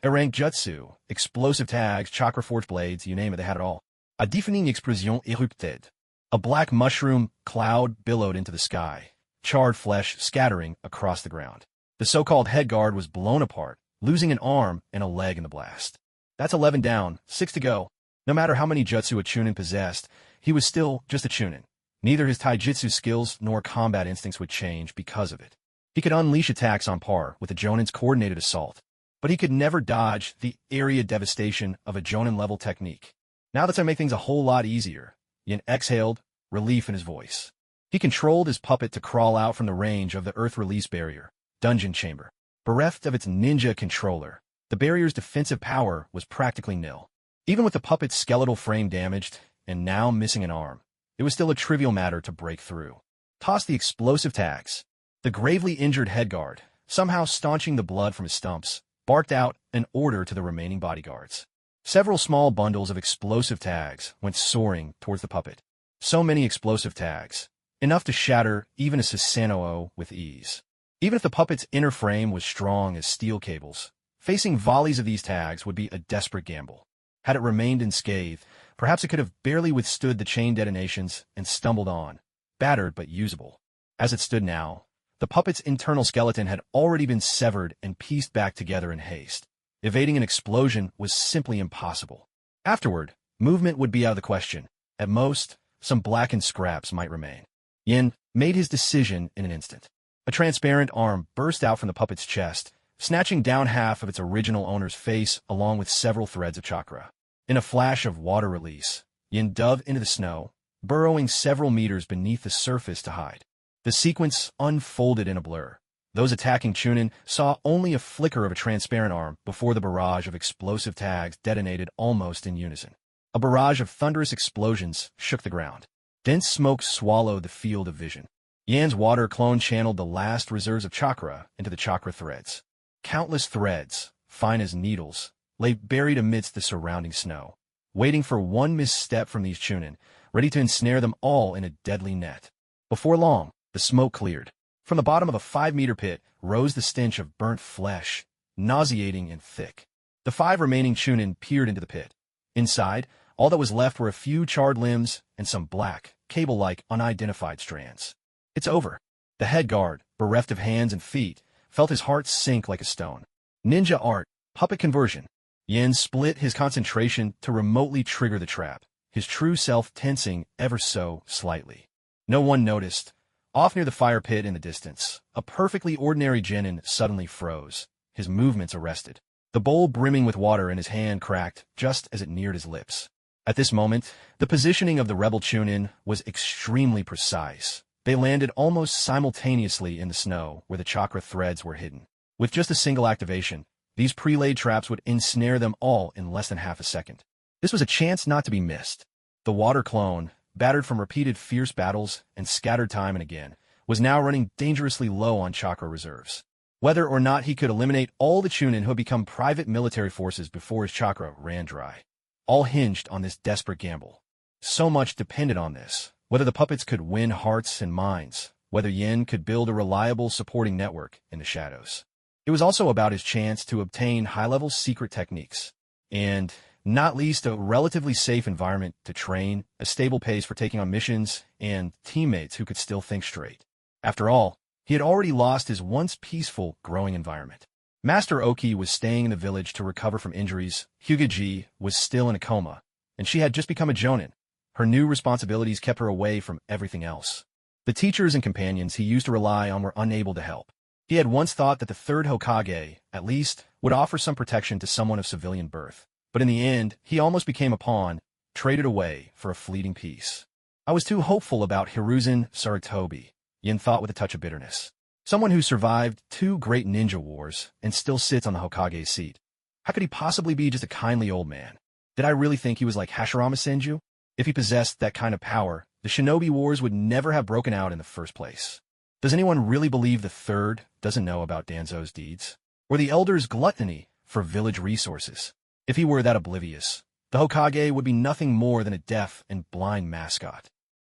A-rank jutsu, explosive tags, chakra forge blades, you name it, they had it all. A deafening explosion erupted. A black mushroom cloud billowed into the sky, charred flesh scattering across the ground. The so-called head guard was blown apart, losing an arm and a leg in the blast. That's 11 down, 6 to go. No matter how many jutsu a Chunin possessed, he was still just a Chunin. Neither his taijutsu skills nor combat instincts would change because of it. He could unleash attacks on par with a Jonin's coordinated assault, but he could never dodge the area devastation of a Jonin-level technique. Now that's going to make things a whole lot easier. Yin exhaled, relief in his voice. He controlled his puppet to crawl out from the range of the earth release barrier, dungeon chamber. Bereft of its ninja controller, the barrier's defensive power was practically nil. Even with the puppet's skeletal frame damaged, and now missing an arm, it was still a trivial matter to break through. Toss the explosive tags. The gravely injured head guard, somehow staunching the blood from his stumps, barked out an order to the remaining bodyguards. Several small bundles of explosive tags went soaring towards the puppet. So many explosive tags, enough to shatter even a Susanoo with ease. Even if the puppet's inner frame was strong as steel cables, facing volleys of these tags would be a desperate gamble. Had it remained unscathed, perhaps it could have barely withstood the chain detonations and stumbled on, battered but usable. As it stood now, the puppet's internal skeleton had already been severed and pieced back together in haste. Evading an explosion was simply impossible. Afterward, movement would be out of the question. At most, some blackened scraps might remain. Yin made his decision in an instant. A transparent arm burst out from the puppet's chest, snatching down half of its original owner's face along with several threads of chakra. In a flash of water release, Yin dove into the snow, burrowing several meters beneath the surface to hide. The sequence unfolded in a blur. Those attacking Chunin saw only a flicker of a transparent arm before the barrage of explosive tags detonated almost in unison. A barrage of thunderous explosions shook the ground. Dense smoke swallowed the field of vision. Yan's water clone channeled the last reserves of chakra into the chakra threads. Countless threads, fine as needles, lay buried amidst the surrounding snow, waiting for one misstep from these Chunin, ready to ensnare them all in a deadly net. Before long, the smoke cleared. From the bottom of a 5-meter pit rose the stench of burnt flesh, nauseating and thick. The 5 remaining Chunin peered into the pit. Inside, all that was left were a few charred limbs and some black, cable-like, unidentified strands. It's over. The head guard, bereft of hands and feet, felt his heart sink like a stone. Ninja art, puppet conversion. Yin split his concentration to remotely trigger the trap, his true self tensing ever so slightly. No one noticed. Off near the fire pit in the distance, a perfectly ordinary genin suddenly froze, his movements arrested. The bowl brimming with water in his hand cracked just as it neared his lips. At this moment, the positioning of the rebel Chunin was extremely precise. They landed almost simultaneously in the snow where the chakra threads were hidden. With just a single activation, these pre-laid traps would ensnare them all in less than half a second. This was a chance not to be missed. The water clone, battered from repeated fierce battles and scattered time and again, was now running dangerously low on chakra reserves. Whether or not he could eliminate all the Chunin who had become private military forces before his chakra ran dry, all hinged on this desperate gamble. So much depended on this. Whether the puppets could win hearts and minds, whether Yin could build a reliable supporting network in the shadows. It was also about his chance to obtain high-level secret techniques, and, not least, a relatively safe environment to train, a stable pace for taking on missions, and teammates who could still think straight. After all, he had already lost his once peaceful, growing environment. Master Oki was staying in the village to recover from injuries, Hokage was still in a coma, and she had just become a jonin. Her new responsibilities kept her away from everything else. The teachers and companions he used to rely on were unable to help. He had once thought that the third Hokage, at least, would offer some protection to someone of civilian birth. But in the end, he almost became a pawn, traded away for a fleeting peace. I was too hopeful about Hiruzen Sarutobi, Yin thought with a touch of bitterness. Someone who survived 2 great ninja wars and still sits on the Hokage's seat. How could he possibly be just a kindly old man? Did I really think he was like Hashirama Senju? If he possessed that kind of power, the shinobi wars would never have broken out in the first place. Does anyone really believe the third doesn't know about Danzo's deeds? Or the elder's gluttony for village resources? If he were that oblivious, the Hokage would be nothing more than a deaf and blind mascot.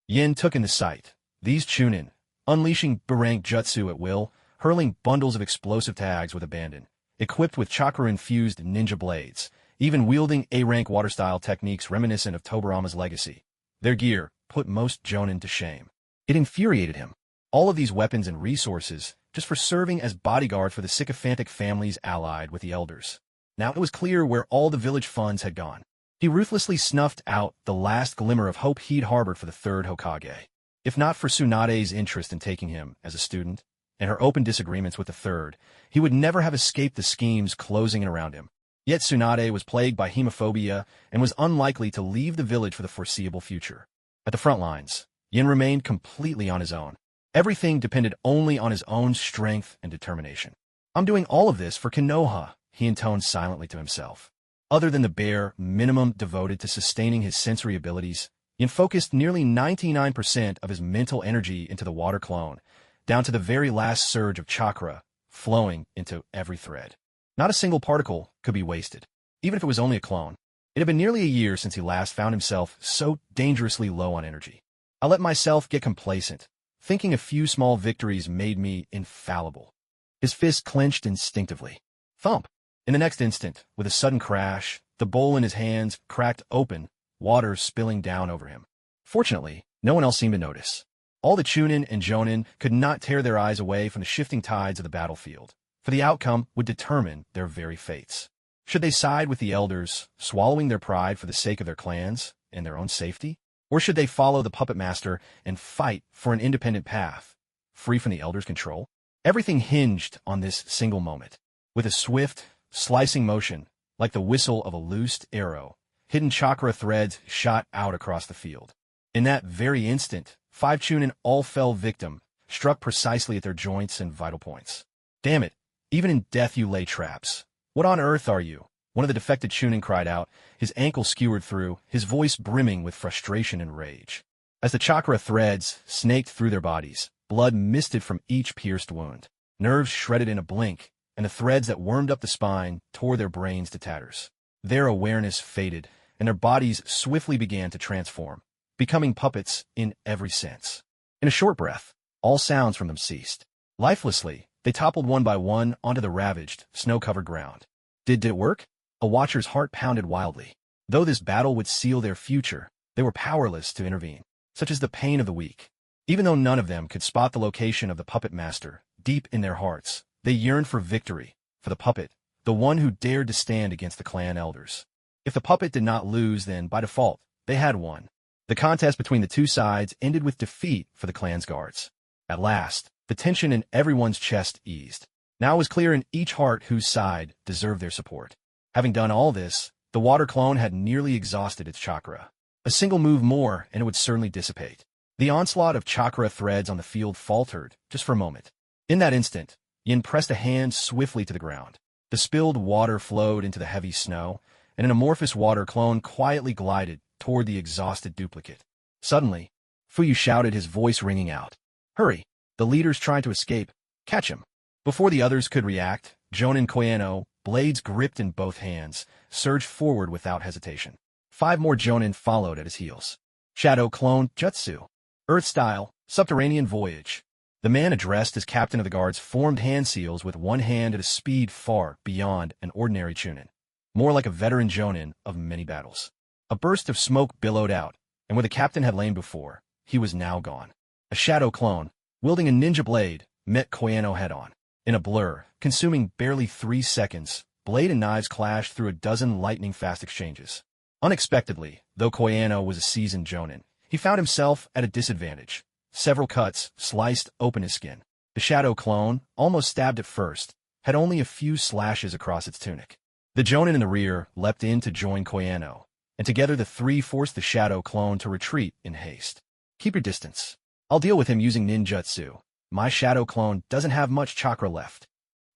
Yin took in the sight. These Chunin, unleashing B-rank Jutsu at will, hurling bundles of explosive tags with abandon, equipped with chakra-infused ninja blades, even wielding A-rank water-style techniques reminiscent of Tobirama's legacy. Their gear put most jonin to shame. It infuriated him. All of these weapons and resources just for serving as bodyguard for the sycophantic families allied with the elders. Now it was clear where all the village funds had gone. He ruthlessly snuffed out the last glimmer of hope he'd harbored for the third Hokage. If not for Tsunade's interest in taking him as a student, and her open disagreements with the third, he would never have escaped the schemes closing in around him. Yet Tsunade was plagued by hemophobia and was unlikely to leave the village for the foreseeable future. At the front lines, Yin remained completely on his own. Everything depended only on his own strength and determination. I'm doing all of this for Konoha, he intoned silently to himself. Other than the bare minimum devoted to sustaining his sensory abilities, Yin focused nearly 99% of his mental energy into the water clone, down to the very last surge of chakra, flowing into every thread. Not a single particle could be wasted, even if it was only a clone. It had been nearly a year since he last found himself so dangerously low on energy. I let myself get complacent, thinking a few small victories made me infallible. His fist clenched instinctively. Thump! In the next instant, with a sudden crash, the bowl in his hands cracked open, water spilling down over him. Fortunately, no one else seemed to notice. All the Chunin and Jonin could not tear their eyes away from the shifting tides of the battlefield, for the outcome would determine their very fates. Should they side with the elders, swallowing their pride for the sake of their clans and their own safety? Or should they follow the puppet master and fight for an independent path, free from the elders' control? Everything hinged on this single moment. With a swift, slicing motion, like the whistle of a loosed arrow, hidden chakra threads shot out across the field. In that very instant, 5 Chunin all fell victim, struck precisely at their joints and vital points. Damn it, even in death you lay traps. What on earth are you? One of the defected Chunin cried out, his ankle skewered through, his voice brimming with frustration and rage. As the chakra threads snaked through their bodies, blood misted from each pierced wound. Nerves shredded in a blink, and the threads that wormed up the spine tore their brains to tatters. Their awareness faded, and their bodies swiftly began to transform, becoming puppets in every sense. In a short breath, all sounds from them ceased. Lifelessly, they toppled one by one onto the ravaged, snow-covered ground. Did it work? A watcher's heart pounded wildly. Though this battle would seal their future, they were powerless to intervene, such as the pain of the weak. Even though none of them could spot the location of the puppet master, deep in their hearts, they yearned for victory, for the puppet, the one who dared to stand against the clan elders. If the puppet did not lose, then, by default, they had won. The contest between the two sides ended with defeat for the clan's guards. At last, the tension in everyone's chest eased. Now it was clear in each heart whose side deserved their support. Having done all this, the water clone had nearly exhausted its chakra. A single move more, and it would certainly dissipate. The onslaught of chakra threads on the field faltered, just for a moment. In that instant, Yin pressed a hand swiftly to the ground. The spilled water flowed into the heavy snow, and an amorphous water clone quietly glided toward the exhausted duplicate. Suddenly, Fuyu shouted, his voice ringing out. Hurry! The leader's trying to escape. Catch him! Before the others could react, Jonin Koyeno, blades gripped in both hands, surged forward without hesitation. 5 more Jonin followed at his heels. Shadow Clone Jutsu. Earth-style, subterranean voyage. The man addressed as captain of the guards formed hand seals with one hand at a speed far beyond an ordinary Chunin. More like a veteran Jonin of many battles. A burst of smoke billowed out, and where the captain had lain before, he was now gone. A shadow clone, wielding a ninja blade, met Koyeno head-on. In a blur, consuming barely 3 seconds, blade and knives clashed through a dozen lightning-fast exchanges. Unexpectedly, though Koyeno was a seasoned Jonin, he found himself at a disadvantage. Several cuts sliced open his skin. The shadow clone, almost stabbed at first, had only a few slashes across its tunic. The Jonin in the rear leapt in to join Koyeno, and together the three forced the shadow clone to retreat in haste. Keep your distance. I'll deal with him using ninjutsu. My shadow clone doesn't have much chakra left.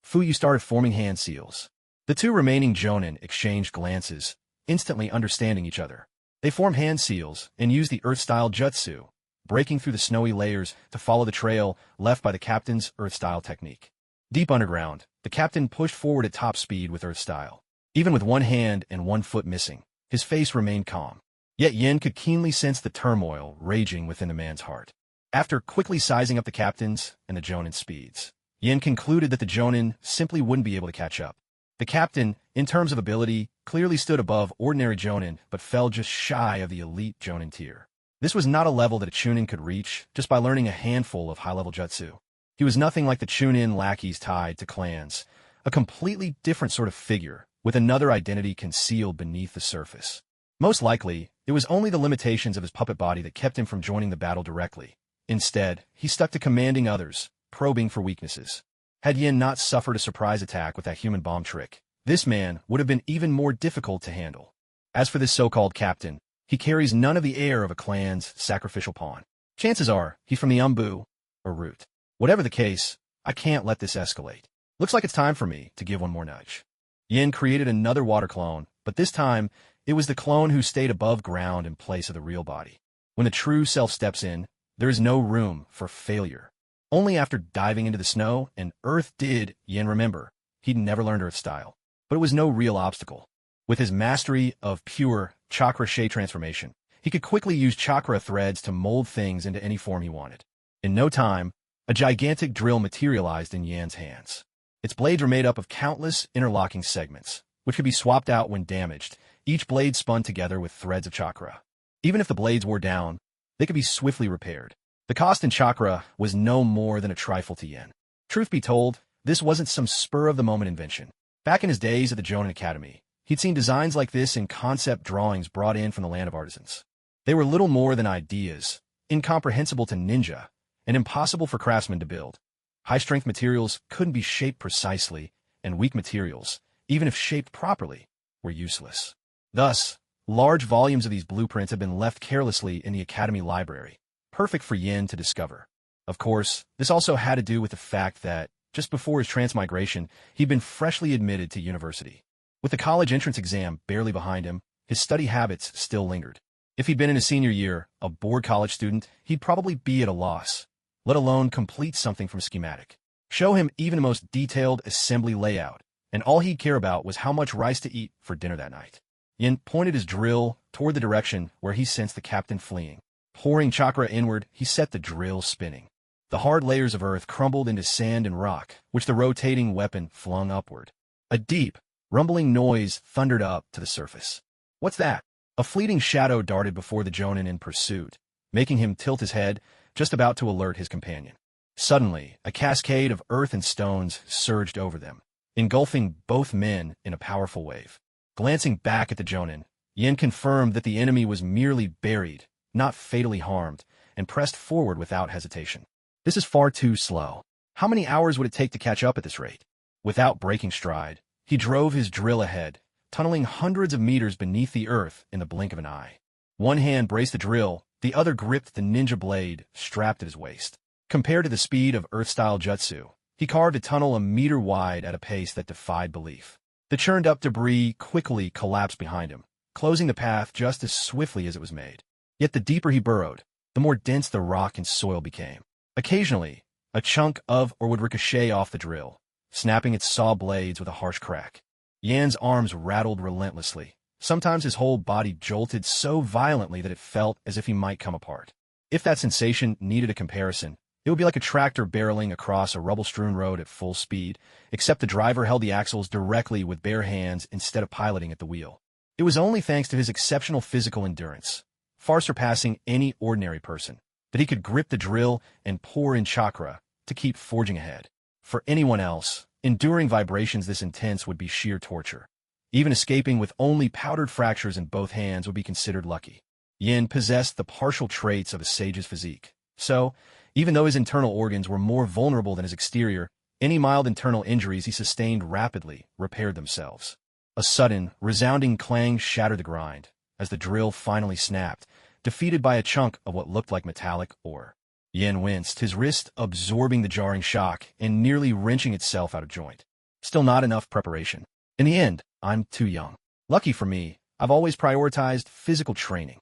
Fuyu started forming hand seals. The two remaining Jonin exchanged glances, instantly understanding each other. They formed hand seals and used the Earth-style jutsu, breaking through the snowy layers to follow the trail left by the captain's Earth-style technique. Deep underground, the captain pushed forward at top speed with Earth-style. Even with one hand and one foot missing, his face remained calm. Yet Yin could keenly sense the turmoil raging within the man's heart. After quickly sizing up the captain's and the Jonin's speeds, Yin concluded that the Jonin simply wouldn't be able to catch up. The captain, in terms of ability, clearly stood above ordinary Jonin, but fell just shy of the elite Jonin tier. This was not a level that a Chunin could reach just by learning a handful of high-level jutsu. He was nothing like the Chunin lackeys tied to clans, a completely different sort of figure, with another identity concealed beneath the surface. Most likely, it was only the limitations of his puppet body that kept him from joining the battle directly. Instead, he stuck to commanding others, probing for weaknesses. Had Yin not suffered a surprise attack with that human bomb trick, this man would have been even more difficult to handle. As for this so-called captain, he carries none of the air of a clan's sacrificial pawn. Chances are, he's from the Umbu, or root. Whatever the case, I can't let this escalate. Looks like it's time for me to give one more nudge. Yin created another water clone, but this time, it was the clone who stayed above ground in place of the real body. When the true self steps in, there is no room for failure. Only after diving into the snow and earth did Yin remember. He'd never learned earth style, but it was no real obstacle. With his mastery of pure chakra shade transformation, he could quickly use chakra threads to mold things into any form he wanted. In no time, a gigantic drill materialized in Yan's hands. Its blades were made up of countless interlocking segments, which could be swapped out when damaged, each blade spun together with threads of chakra. Even if the blades wore down, they could be swiftly repaired. The cost in chakra was no more than a trifle to Yin. Truth be told, this wasn't some spur-of-the-moment invention. Back in his days at the Jonin Academy, He'd seen designs like this in concept drawings brought in from the land of artisans. They were little more than ideas, incomprehensible to ninja, and impossible for craftsmen to build. High-strength materials couldn't be shaped precisely, and weak materials, even if shaped properly, were useless. Thus, large volumes of these blueprints had been left carelessly in the academy library, perfect for Yin to discover. Of course, this also had to do with the fact that, just before his transmigration, he'd been freshly admitted to university. With the college entrance exam barely behind him, his study habits still lingered. If he'd been in his senior year, a bored college student, he'd probably be at a loss, let alone complete something from schematic. Show him even the most detailed assembly layout, and all he'd care about was how much rice to eat for dinner that night. Yin pointed his drill toward the direction where he sensed the captain fleeing. Pouring chakra inward, he set the drill spinning. The hard layers of earth crumbled into sand and rock, which the rotating weapon flung upward. A deep, rumbling noise thundered up to the surface. What's that? A fleeting shadow darted before the Jonin in pursuit, making him tilt his head, just about to alert his companion. Suddenly, a cascade of earth and stones surged over them, engulfing both men in a powerful wave. Glancing back at the Jonin, Yin confirmed that the enemy was merely buried, not fatally harmed, and pressed forward without hesitation. This is far too slow. How many hours would it take to catch up at this rate? Without breaking stride, he drove his drill ahead, tunneling hundreds of meters beneath the earth in the blink of an eye. One hand braced the drill, the other gripped the ninja blade strapped at his waist. Compared to the speed of Earth-style Jutsu, he carved a tunnel a meter wide at a pace that defied belief. The churned-up debris quickly collapsed behind him, closing the path just as swiftly as it was made. Yet the deeper he burrowed, the more dense the rock and soil became. Occasionally, a chunk of or would ricochet off the drill, snapping its saw blades with a harsh crack. Yan's arms rattled relentlessly. Sometimes his whole body jolted so violently that it felt as if he might come apart. If that sensation needed a comparison, it would be like a tractor barreling across a rubble-strewn road at full speed, except the driver held the axles directly with bare hands instead of piloting at the wheel. It was only thanks to his exceptional physical endurance, far surpassing any ordinary person, that he could grip the drill and pour in chakra to keep forging ahead. For anyone else, enduring vibrations this intense would be sheer torture. Even escaping with only powdered fractures in both hands would be considered lucky. Yin possessed the partial traits of a sage's physique. So, even though his internal organs were more vulnerable than his exterior, any mild internal injuries he sustained rapidly repaired themselves. A sudden, resounding clang shattered the grind, as the drill finally snapped, defeated by a chunk of what looked like metallic ore. Yin winced, his wrist absorbing the jarring shock and nearly wrenching itself out of joint. Still not enough preparation. In the end, I'm too young. Lucky for me, I've always prioritized physical training.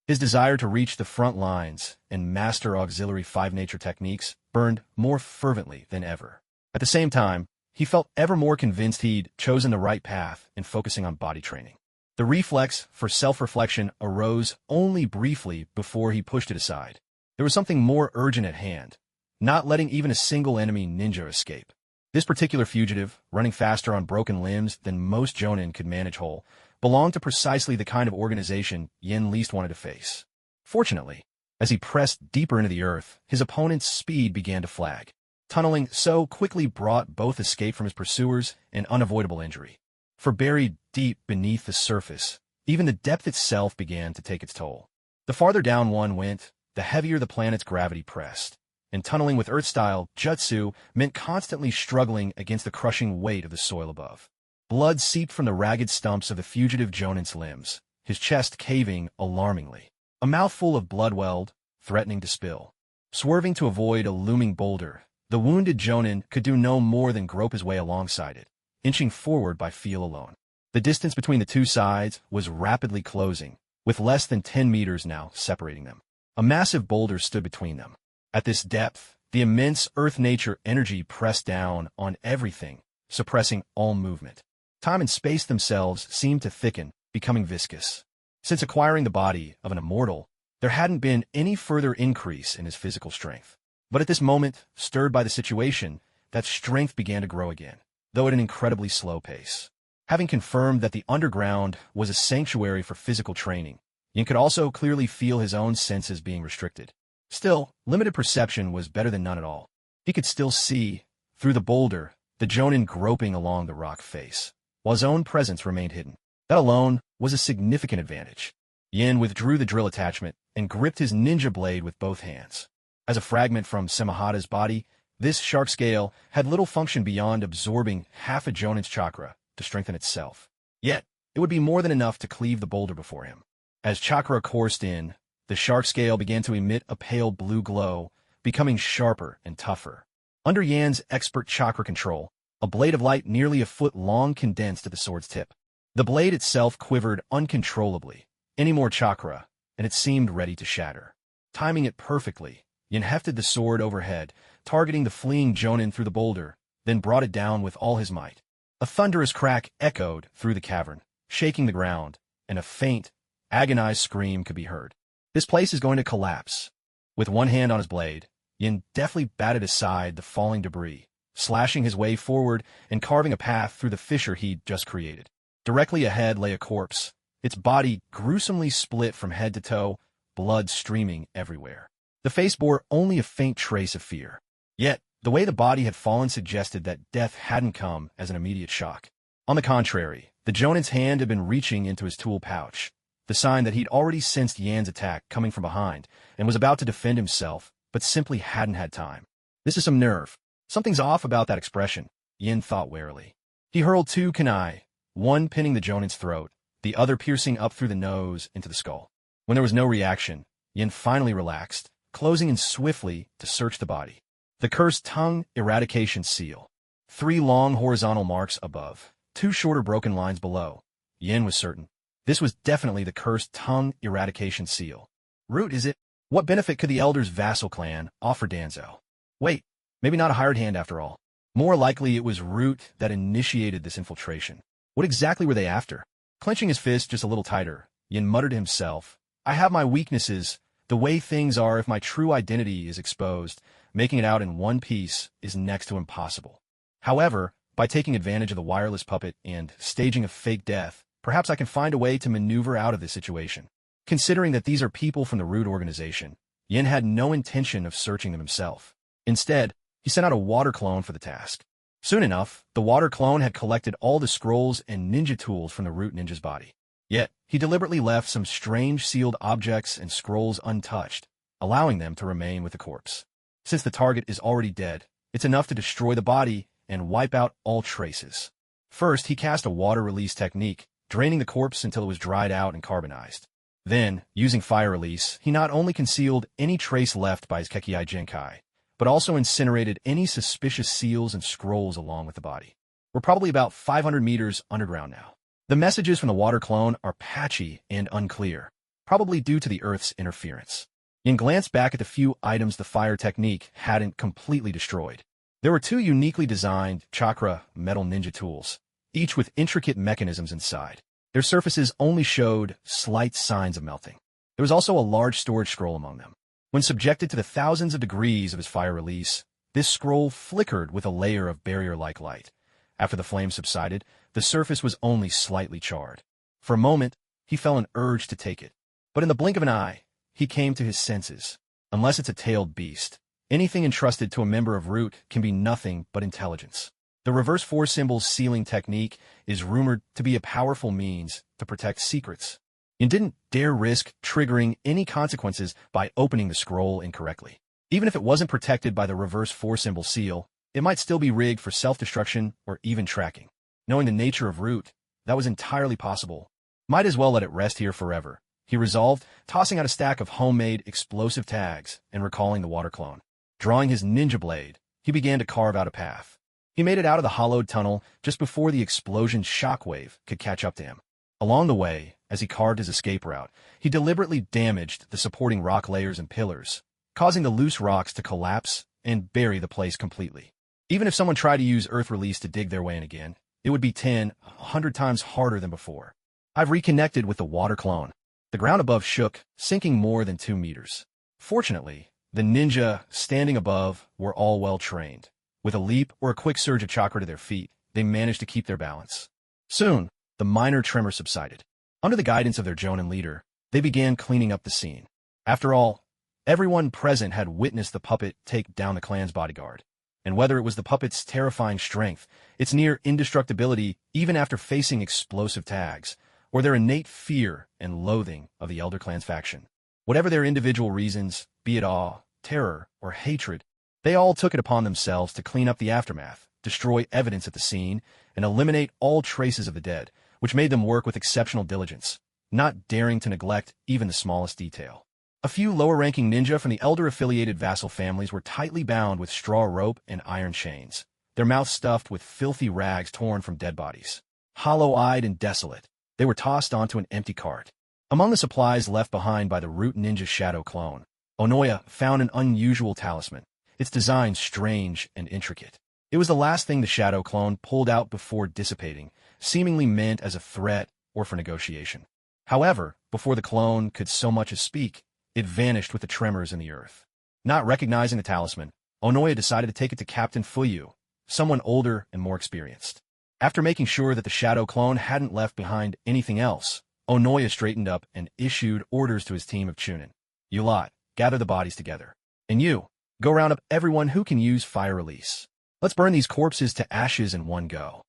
His desire to reach the front lines and master auxiliary five-nature techniques burned more fervently than ever. At the same time, he felt ever more convinced he'd chosen the right path in focusing on body training. The reflex for self-reflection arose only briefly before he pushed it aside. There was something more urgent at hand, not letting even a single enemy ninja escape. This particular fugitive, running faster on broken limbs than most Jonin could manage whole, belonged to precisely the kind of organization Yin least wanted to face. Fortunately, as he pressed deeper into the earth, his opponent's speed began to flag. Tunneling so quickly brought both escape from his pursuers and unavoidable injury. For buried deep beneath the surface, even the depth itself began to take its toll. The farther down one went, the heavier the planet's gravity pressed, and tunneling with Earth-style Jutsu meant constantly struggling against the crushing weight of the soil above. Blood seeped from the ragged stumps of the fugitive Jonin's limbs, his chest caving alarmingly. A mouthful of blood welled, threatening to spill. Swerving to avoid a looming boulder, the wounded Jonin could do no more than grope his way alongside it, inching forward by feel alone. The distance between the two sides was rapidly closing, with less than 10 meters now separating them. A massive boulder stood between them. At this depth, the immense earth-nature energy pressed down on everything, suppressing all movement. Time and space themselves seemed to thicken, becoming viscous. Since acquiring the body of an immortal, there hadn't been any further increase in his physical strength. But at this moment, stirred by the situation, that strength began to grow again, though at an incredibly slow pace. Having confirmed that the underground was a sanctuary for physical training, Yin could also clearly feel his own senses being restricted. Still, limited perception was better than none at all. He could still see, through the boulder, the Jonin groping along the rock face, while his own presence remained hidden. That alone was a significant advantage. Yin withdrew the drill attachment and gripped his ninja blade with both hands. As a fragment from Samahata's body, this shark scale had little function beyond absorbing half a Jonin's chakra to strengthen itself. Yet, it would be more than enough to cleave the boulder before him. As chakra coursed in, the shark scale began to emit a pale blue glow, becoming sharper and tougher. Under Yan's expert chakra control, a blade of light nearly a foot long condensed at the sword's tip. The blade itself quivered uncontrollably. Any more chakra, and it seemed ready to shatter. Timing it perfectly, Yin hefted the sword overhead, targeting the fleeing Jonin through the boulder, then brought it down with all his might. A thunderous crack echoed through the cavern, shaking the ground, and a faint, agonized scream could be heard. This place is going to collapse. With one hand on his blade, Yin deftly batted aside the falling debris, slashing his way forward and carving a path through the fissure he'd just created. Directly ahead lay a corpse, its body gruesomely split from head to toe, blood streaming everywhere. The face bore only a faint trace of fear. Yet, the way the body had fallen suggested that death hadn't come as an immediate shock. On the contrary, the Jonin's hand had been reaching into his tool pouch, the sign that he'd already sensed Yan's attack coming from behind and was about to defend himself, but simply hadn't had time. This is some nerve. Something's off about that expression, Yin thought warily. He hurled two kunai, one pinning the Jonin's throat, the other piercing up through the nose into the skull. When there was no reaction, Yin finally relaxed, closing in swiftly to search the body. The cursed tongue eradication seal. 3 long horizontal marks above, 2 shorter broken lines below. Yin was certain. This was definitely the cursed tongue eradication seal. Root, is it? What benefit could the Elder's vassal clan offer Danzo? Wait, maybe not a hired hand after all. More likely it was Root that initiated this infiltration. What exactly were they after? Clenching his fist just a little tighter, Yin muttered to himself, I have my weaknesses. The way things are, if my true identity is exposed, making it out in one piece is next to impossible. However, by taking advantage of the wireless puppet and staging a fake death, perhaps I can find a way to maneuver out of this situation. Considering that these are people from the Root organization, Yin had no intention of searching them himself. Instead, he sent out a water clone for the task. Soon enough, the water clone had collected all the scrolls and ninja tools from the Root ninja's body. Yet, he deliberately left some strange sealed objects and scrolls untouched, allowing them to remain with the corpse. Since the target is already dead, it's enough to destroy the body and wipe out all traces. First, he cast a water release technique, draining the corpse until it was dried out and carbonized. Then, using fire release, he not only concealed any trace left by his Kekiai Genkai, but also incinerated any suspicious seals and scrolls along with the body. We're probably about 500 meters underground now. The messages from the water clone are patchy and unclear, probably due to the Earth's interference. Yin glanced back at the few items the fire technique hadn't completely destroyed. There were 2 uniquely designed Chakra metal ninja tools, each with intricate mechanisms inside. Their surfaces only showed slight signs of melting. There was also a large storage scroll among them. When subjected to the thousands of degrees of his fire release, this scroll flickered with a layer of barrier-like light. After the flame subsided, the surface was only slightly charred. For a moment, he felt an urge to take it. But in the blink of an eye, he came to his senses. Unless it's a tailed beast, anything entrusted to a member of Root can be nothing but intelligence. The reverse 4 symbols sealing technique is rumored to be a powerful means to protect secrets. Yin didn't dare risk triggering any consequences by opening the scroll incorrectly. Even if it wasn't protected by the reverse 4 symbol seal, it might still be rigged for self-destruction or even tracking. Knowing the nature of Root, that was entirely possible. Might as well let it rest here forever, he resolved, tossing out a stack of homemade explosive tags and recalling the water clone. Drawing his ninja blade, he began to carve out a path. He made it out of the hollowed tunnel just before the explosion's shockwave could catch up to him. Along the way, as he carved his escape route, he deliberately damaged the supporting rock layers and pillars, causing the loose rocks to collapse and bury the place completely. Even if someone tried to use Earth Release to dig their way in again, it would be 100 times harder than before. I've reconnected with the water clone. The ground above shook, sinking more than 2 meters. Fortunately, the ninja standing above were all well trained. With a leap or a quick surge of chakra to their feet, they managed to keep their balance. Soon, the minor tremor subsided. Under the guidance of their Jonin leader, they began cleaning up the scene. After all, everyone present had witnessed the puppet take down the clan's bodyguard. And whether it was the puppet's terrifying strength, its near indestructibility even after facing explosive tags, or their innate fear and loathing of the Elder Clan's faction. Whatever their individual reasons, be it awe, terror, or hatred, they all took it upon themselves to clean up the aftermath, destroy evidence at the scene, and eliminate all traces of the dead, which made them work with exceptional diligence, not daring to neglect even the smallest detail. A few lower-ranking ninja from the elder-affiliated vassal families were tightly bound with straw rope and iron chains, their mouths stuffed with filthy rags torn from dead bodies. Hollow-eyed and desolate, they were tossed onto an empty cart. Among the supplies left behind by the root ninja's shadow clone, Onoya found an unusual talisman, its design strange and intricate. It was the last thing the shadow clone pulled out before dissipating, seemingly meant as a threat or for negotiation. However, before the clone could so much as speak, it vanished with the tremors in the earth. Not recognizing the talisman, Onoya decided to take it to Captain Fuyu, someone older and more experienced. After making sure that the shadow clone hadn't left behind anything else, Onoya straightened up and issued orders to his team of Chunin. You lot, gather the bodies together. And you, go round up everyone who can use fire release. Let's burn these corpses to ashes in one go.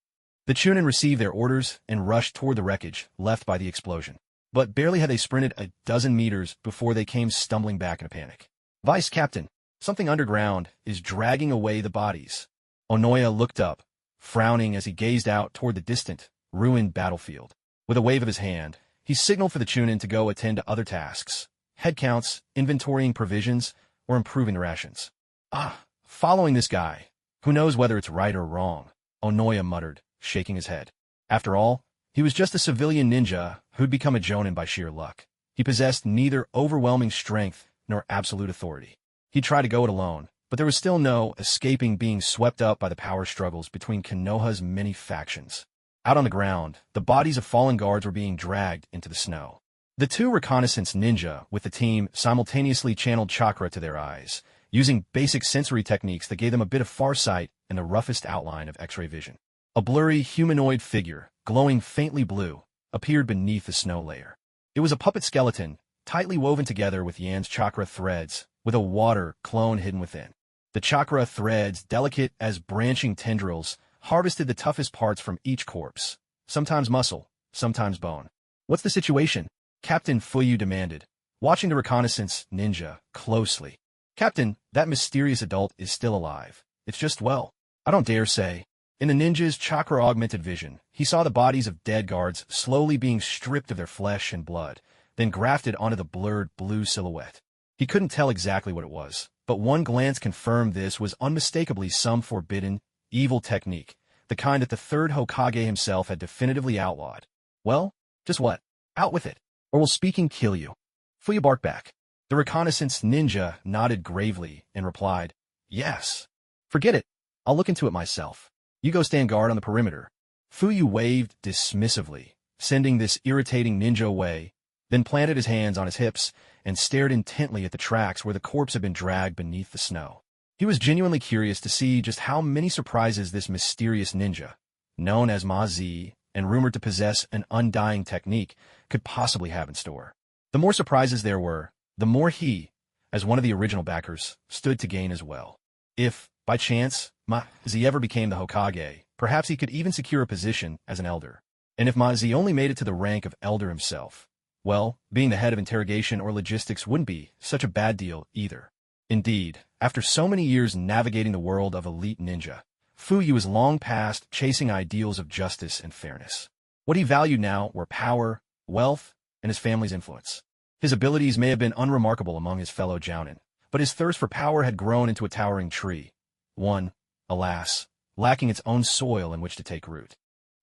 The Chunin received their orders and rushed toward the wreckage left by the explosion. But barely had they sprinted a dozen meters before they came stumbling back in a panic. Vice Captain, something underground is dragging away the bodies. Onoya looked up, frowning as he gazed out toward the distant, ruined battlefield. With a wave of his hand, he signaled for the Chunin to go attend to other tasks, head counts, inventorying provisions, or improving the rations. Following this guy, who knows whether it's right or wrong, Onoya muttered, shaking his head. After all, he was just a civilian ninja who'd become a jonin by sheer luck. He possessed neither overwhelming strength nor absolute authority. He tried to go it alone, but there was still no escaping being swept up by the power struggles between Konoha's many factions. Out on the ground, the bodies of fallen guards were being dragged into the snow. The two reconnaissance ninja with the team simultaneously channeled chakra to their eyes, using basic sensory techniques that gave them a bit of farsight and the roughest outline of X-ray vision. A blurry humanoid figure, glowing faintly blue, appeared beneath the snow layer. It was a puppet skeleton, tightly woven together with Yan's chakra threads, with a water clone hidden within. The chakra threads, delicate as branching tendrils, harvested the toughest parts from each corpse, sometimes muscle, sometimes bone. What's the situation? Captain Fuyu demanded, watching the reconnaissance ninja closely. Captain, that mysterious adult is still alive. It's just, well, I don't dare say. In the ninja's chakra-augmented vision, he saw the bodies of dead guards slowly being stripped of their flesh and blood, then grafted onto the blurred blue silhouette. He couldn't tell exactly what it was, but one glance confirmed this was unmistakably some forbidden, evil technique, the kind that the third Hokage himself had definitively outlawed. Well, just what? Out with it, or will speaking kill you? Fuyu barked back. The reconnaissance ninja nodded gravely and replied, Yes. Forget it. I'll look into it myself. You go stand guard on the perimeter. Fuyu waved dismissively, sending this irritating ninja away, then planted his hands on his hips and stared intently at the tracks where the corpse had been dragged beneath the snow. He was genuinely curious to see just how many surprises this mysterious ninja, known as Ma Zi and rumored to possess an undying technique, could possibly have in store. The more surprises there were, the more he, as one of the original backers, stood to gain as well. If, by chance, Ma Zi ever became the Hokage, perhaps he could even secure a position as an elder. And if Ma Zi only made it to the rank of elder himself, well, being the head of interrogation or logistics wouldn't be such a bad deal either. Indeed, after so many years navigating the world of elite ninja, Fuyu was long past chasing ideals of justice and fairness. What he valued now were power, wealth, and his family's influence. His abilities may have been unremarkable among his fellow jounin, but his thirst for power had grown into a towering tree, one, alas, lacking its own soil in which to take root.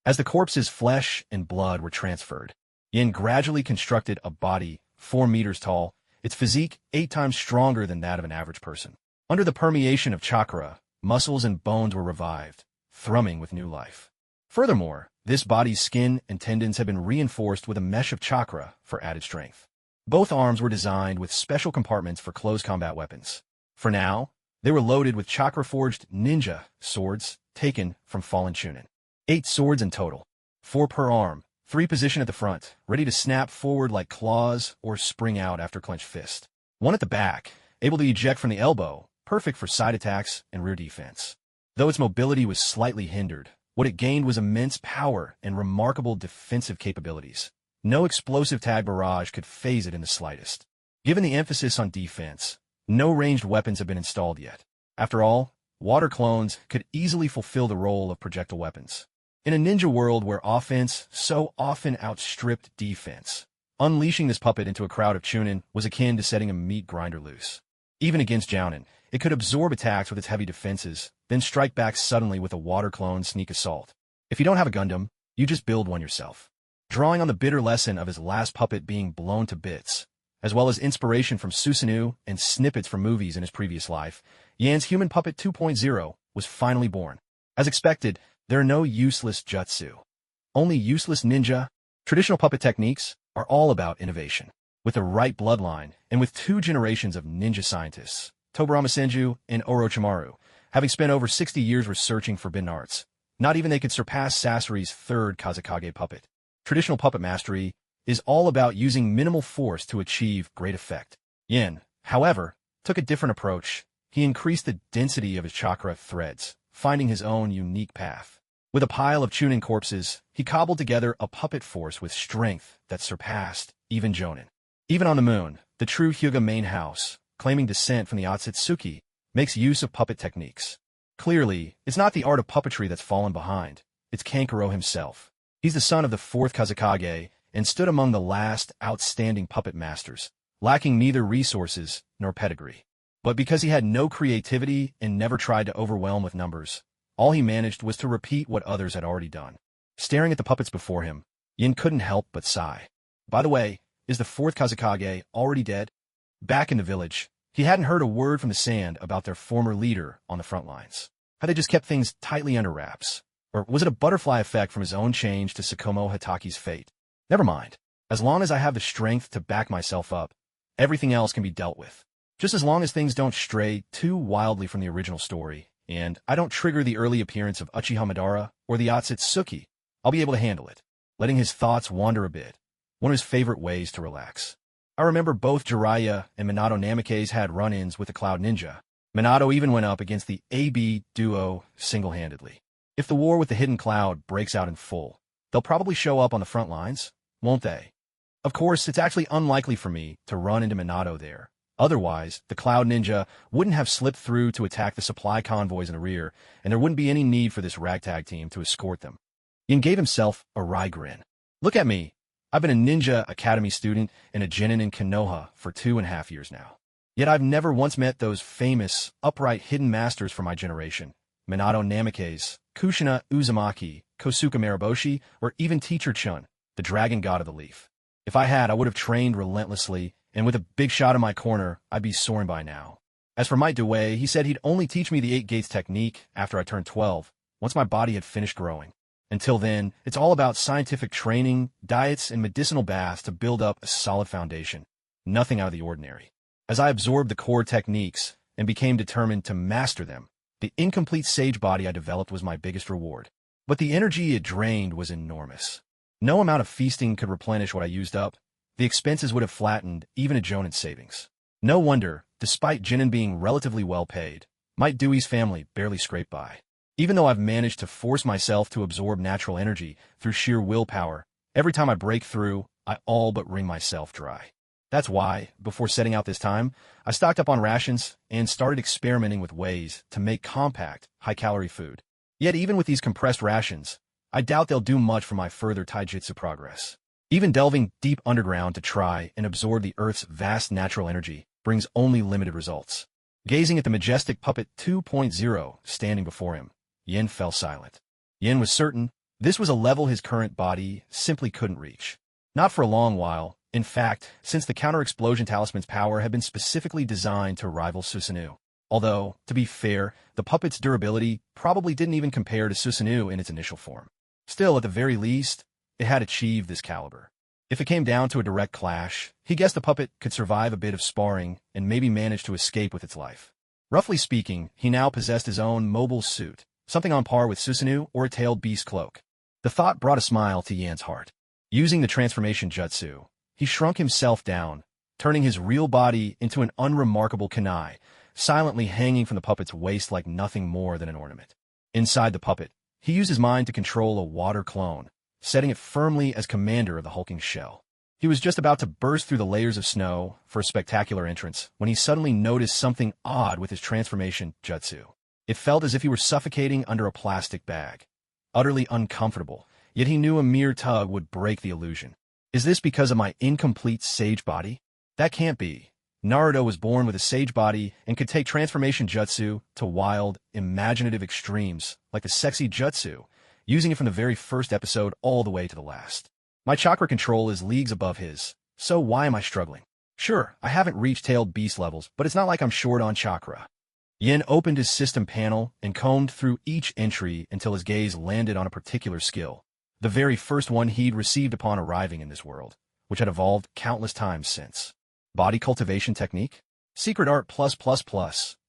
As the corpse's flesh and blood were transferred, Yin gradually constructed a body 4 meters tall, its physique 8 times stronger than that of an average person. Under the permeation of chakra, muscles and bones were revived, thrumming with new life. Furthermore, this body's skin and tendons had been reinforced with a mesh of chakra for added strength. Both arms were designed with special compartments for close combat weapons. For now, they were loaded with chakra-forged ninja swords taken from fallen Chunin. 8 swords in total, 4 per arm, 3 positioned at the front, ready to snap forward like claws or spring out after clenched fist. 1 at the back, able to eject from the elbow, perfect for side attacks and rear defense. Though its mobility was slightly hindered, what it gained was immense power and remarkable defensive capabilities. No explosive tag barrage could phase it in the slightest. Given the emphasis on defense, no ranged weapons have been installed yet. After all, water clones could easily fulfill the role of projectile weapons. In a ninja world where offense so often outstripped defense, unleashing this puppet into a crowd of Chunin was akin to setting a meat grinder loose. Even against Jounin, it could absorb attacks with its heavy defenses, then strike back suddenly with a water clone sneak assault. If you don't have a Gundam, you just build one yourself. Drawing on the bitter lesson of his last puppet being blown to bits, as well as inspiration from Susanoo and snippets from movies in his previous life, Yan's Human Puppet 2.0 was finally born. As expected, there are no useless jutsu. Only useless ninja. Traditional puppet techniques are all about innovation. With the right bloodline, and with 2 generations of ninja scientists, Tobarama Senju and Orochimaru, having spent over 60 years researching forbidden arts, not even they could surpass Sasori's 3rd Kazekage puppet. Traditional puppet mastery is all about using minimal force to achieve great effect. Yin, however, took a different approach. He increased the density of his chakra threads, finding his own unique path. With a pile of Chunin corpses, he cobbled together a puppet force with strength that surpassed even Jonin. Even on the moon, the true Hyuga main house, claiming descent from the Otsutsuki, makes use of puppet techniques. Clearly, it's not the art of puppetry that's fallen behind. It's Kankuro himself. He's the son of the 4th Kazekage and stood among the last outstanding puppet masters, lacking neither resources nor pedigree. But because he had no creativity and never tried to overwhelm with numbers, all he managed was to repeat what others had already done. Staring at the puppets before him, Yin couldn't help but sigh. By the way, is the 4th Kazekage already dead? Back in the village, he hadn't heard a word from the sand about their former leader on the front lines. Had they just kept things tightly under wraps? Or was it a butterfly effect from his own change to Tsukumo Hataki's fate? Never mind. As long as I have the strength to back myself up, everything else can be dealt with. Just as long as things don't stray too wildly from the original story, and I don't trigger the early appearance of Uchiha Madara or the Otsutsuki, I'll be able to handle it. Letting his thoughts wander a bit. One of his favorite ways to relax. I remember both Jiraiya and Minato Namikaze had run-ins with the Cloud Ninja. Minato even went up against the AB duo single-handedly. If the war with the Hidden Cloud breaks out in full, they'll probably show up on the front lines, won't they? Of course, it's actually unlikely for me to run into Minato there. Otherwise, the Cloud Ninja wouldn't have slipped through to attack the supply convoys in the rear, and there wouldn't be any need for this ragtag team to escort them. Yin gave himself a wry grin. Look at me. I've been a Ninja Academy student and a genin in Konoha for 2.5 years now. Yet I've never once met those famous, upright hidden masters from my generation. Minato Namikaze, Kushina Uzumaki, Kosuke Mariboshi, or even Teacher Chun, the dragon god of the leaf. If I had, I would have trained relentlessly, and with a big shot in my corner, I'd be soaring by now. As for Might Dewey, he said he'd only teach me the 8 Gates technique after I turned 12, once my body had finished growing. Until then, it's all about scientific training, diets, and medicinal baths to build up a solid foundation. Nothing out of the ordinary. As I absorbed the core techniques and became determined to master them, the incomplete sage body I developed was my biggest reward. But the energy it drained was enormous. No amount of feasting could replenish what I used up. The expenses would have flattened even a Jonin's savings. No wonder, despite Jinin being relatively well paid, Might Dewey's family barely scraped by. Even though I've managed to force myself to absorb natural energy through sheer willpower, every time I break through, I all but wring myself dry. That's why, before setting out this time, I stocked up on rations and started experimenting with ways to make compact, high-calorie food. Yet even with these compressed rations, I doubt they'll do much for my further taijutsu progress. Even delving deep underground to try and absorb the Earth's vast natural energy brings only limited results. Gazing at the majestic puppet 2.0 standing before him, Yin fell silent. Yin was certain this was a level his current body simply couldn't reach. Not for a long while, in fact, since the counter-explosion talisman's power had been specifically designed to rival Susanoo. Although, to be fair, the puppet's durability probably didn't even compare to Susanoo in its initial form. Still, at the very least, it had achieved this caliber. If it came down to a direct clash, he guessed the puppet could survive a bit of sparring and maybe manage to escape with its life. Roughly speaking, he now possessed his own mobile suit, something on par with Susanoo or a tailed beast cloak. The thought brought a smile to Yan's heart. Using the transformation jutsu, he shrunk himself down, turning his real body into an unremarkable kunai, silently hanging from the puppet's waist like nothing more than an ornament. Inside the puppet, he used his mind to control a water clone, setting it firmly as commander of the hulking shell. He was just about to burst through the layers of snow for a spectacular entrance when he suddenly noticed something odd with his transformation jutsu. It felt as if he were suffocating under a plastic bag. Utterly uncomfortable, yet he knew a mere tug would break the illusion. Is this because of my incomplete sage body? That can't be. Naruto was born with a sage body and could take transformation jutsu to wild, imaginative extremes, like the sexy jutsu, using it from the very first episode all the way to the last. My chakra control is leagues above his, so why am I struggling? Sure, I haven't reached tailed beast levels, but it's not like I'm short on chakra. Yin opened his system panel and combed through each entry until his gaze landed on a particular skill, the very first one he'd received upon arriving in this world, which had evolved countless times since. Body cultivation technique? Secret art +++.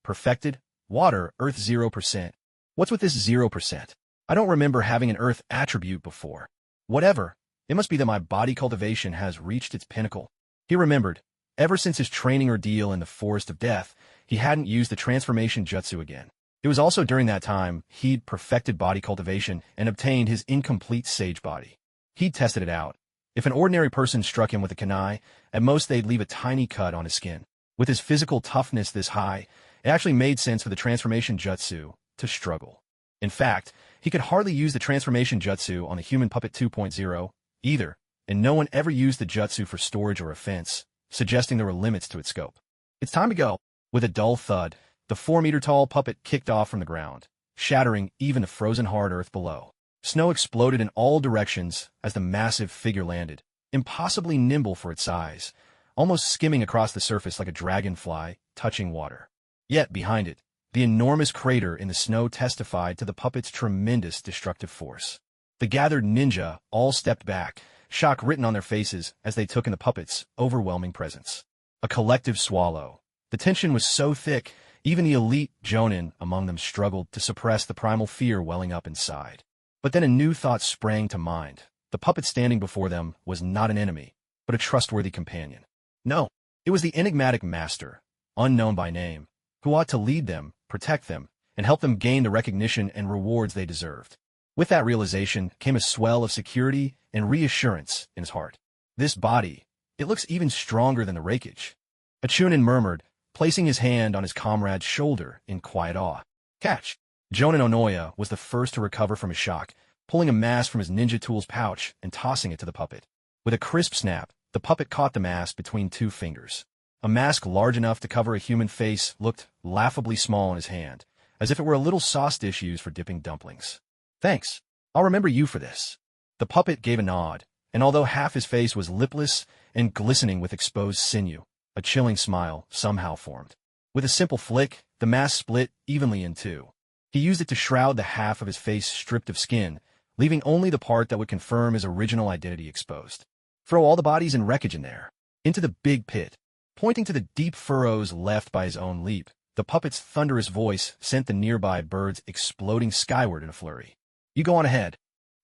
Perfected. Water, earth 0%. What's with this 0%? I don't remember having an earth attribute before. Whatever. It must be that my body cultivation has reached its pinnacle. He remembered. Ever since his training ordeal in the Forest of Death, he hadn't used the transformation jutsu again. It was also during that time he'd perfected body cultivation and obtained his incomplete sage body. He'd tested it out. If an ordinary person struck him with a kunai, at most they'd leave a tiny cut on his skin. With his physical toughness this high, it actually made sense for the transformation jutsu to struggle. In fact, he could hardly use the transformation jutsu on the human puppet 2.0 either, and no one ever used the jutsu for storage or offense, suggesting there were limits to its scope. It's time to go. With a dull thud, the 4-meter-tall puppet kicked off from the ground, shattering even the frozen hard earth below. Snow exploded in all directions as the massive figure landed, impossibly nimble for its size, almost skimming across the surface like a dragonfly touching water. Yet, behind it, the enormous crater in the snow testified to the puppet's tremendous destructive force. The gathered ninja all stepped back, shock written on their faces as they took in the puppet's overwhelming presence. A collective swallow. The tension was so thick, even the elite Chunin among them struggled to suppress the primal fear welling up inside. But then a new thought sprang to mind. The puppet standing before them was not an enemy, but a trustworthy companion. No, it was the enigmatic master, unknown by name, who ought to lead them, protect them, and help them gain the recognition and rewards they deserved. With that realization came a swell of security and reassurance in his heart. This body, it looks even stronger than the Reikage. A Chunin murmured, placing his hand on his comrade's shoulder in quiet awe. Catch! Jonin Onoya was the first to recover from his shock, pulling a mask from his ninja tools pouch and tossing it to the puppet. With a crisp snap, the puppet caught the mask between two fingers. A mask large enough to cover a human face looked laughably small in his hand, as if it were a little sauce dish used for dipping dumplings. Thanks. I'll remember you for this. The puppet gave a nod, and although half his face was lipless and glistening with exposed sinew, a chilling smile somehow formed. With a simple flick, the mask split evenly in two. He used it to shroud the half of his face stripped of skin, leaving only the part that would confirm his original identity exposed. Throw all the bodies and wreckage in there, into the big pit. Pointing to the deep furrows left by his own leap, the puppet's thunderous voice sent the nearby birds exploding skyward in a flurry. You go on ahead.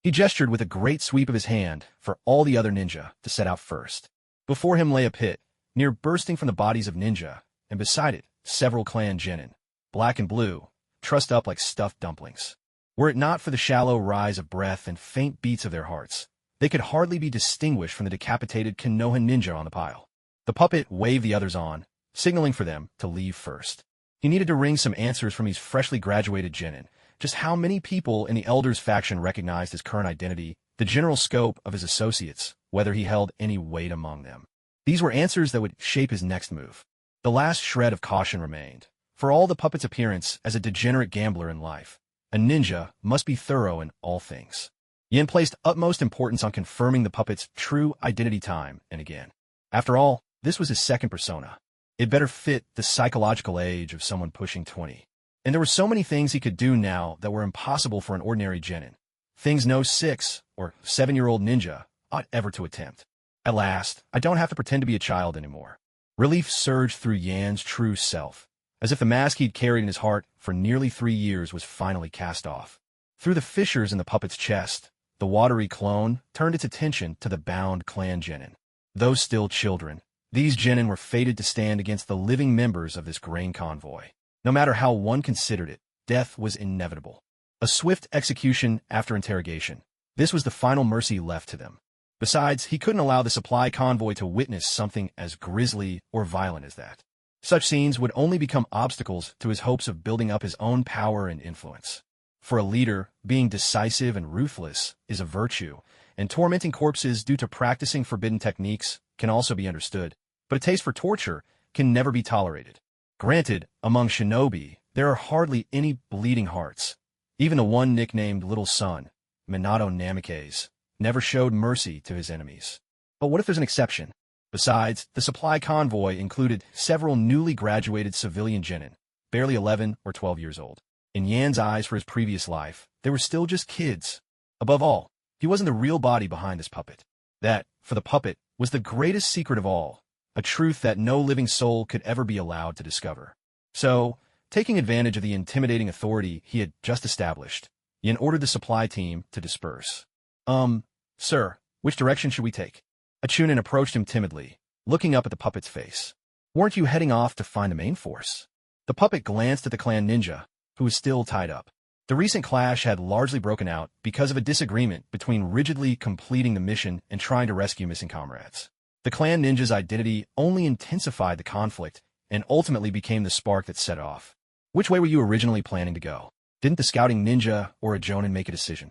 He gestured with a great sweep of his hand for all the other ninja to set out first. Before him lay a pit, near bursting from the bodies of ninja, and beside it, several clan genin, black and blue, trussed up like stuffed dumplings. Were it not for the shallow rise of breath and faint beats of their hearts, they could hardly be distinguished from the decapitated Konoha ninja on the pile. The puppet waved the others on, signaling for them to leave first. He needed to wring some answers from these freshly graduated genin, just how many people in the Elders faction recognized his current identity, the general scope of his associates, whether he held any weight among them. These were answers that would shape his next move. The last shred of caution remained. For all the puppet's appearance as a degenerate gambler in life, a ninja must be thorough in all things. Yin placed utmost importance on confirming the puppet's true identity time and again. After all, this was his second persona. It better fit the psychological age of someone pushing 20. And there were so many things he could do now that were impossible for an ordinary genin. Things no 6- or 7-year-old ninja ought ever to attempt. At last, I don't have to pretend to be a child anymore. Relief surged through Yan's true self, as if the mask he'd carried in his heart for nearly 3 years was finally cast off. Through the fissures in the puppet's chest, the watery clone turned its attention to the bound clan genin. Though still children, these genin were fated to stand against the living members of this grain convoy. No matter how one considered it, death was inevitable. A swift execution after interrogation. This was the final mercy left to them. Besides, he couldn't allow the supply convoy to witness something as grisly or violent as that. Such scenes would only become obstacles to his hopes of building up his own power and influence. For a leader, being decisive and ruthless is a virtue, and tormenting corpses due to practicing forbidden techniques can also be understood, but a taste for torture can never be tolerated. Granted, among shinobi, there are hardly any bleeding hearts. Even the one nicknamed Little Sun, Minato Namikaze, never showed mercy to his enemies. But what if there's an exception? Besides, the supply convoy included several newly graduated civilian genin, barely 11 or 12 years old. In Yan's eyes for his previous life, they were still just kids. Above all, he wasn't the real body behind this puppet. That, for the puppet, was the greatest secret of all, a truth that no living soul could ever be allowed to discover. So, taking advantage of the intimidating authority he had just established, Yan ordered the supply team to disperse. Sir, which direction should we take? A Chunin approached him timidly, looking up at the puppet's face. Weren't you heading off to find the main force? The puppet glanced at the clan ninja, who was still tied up. The recent clash had largely broken out because of a disagreement between rigidly completing the mission and trying to rescue missing comrades. The clan ninja's identity only intensified the conflict and ultimately became the spark that set off. Which way were you originally planning to go? Didn't the scouting ninja or a jonin make a decision?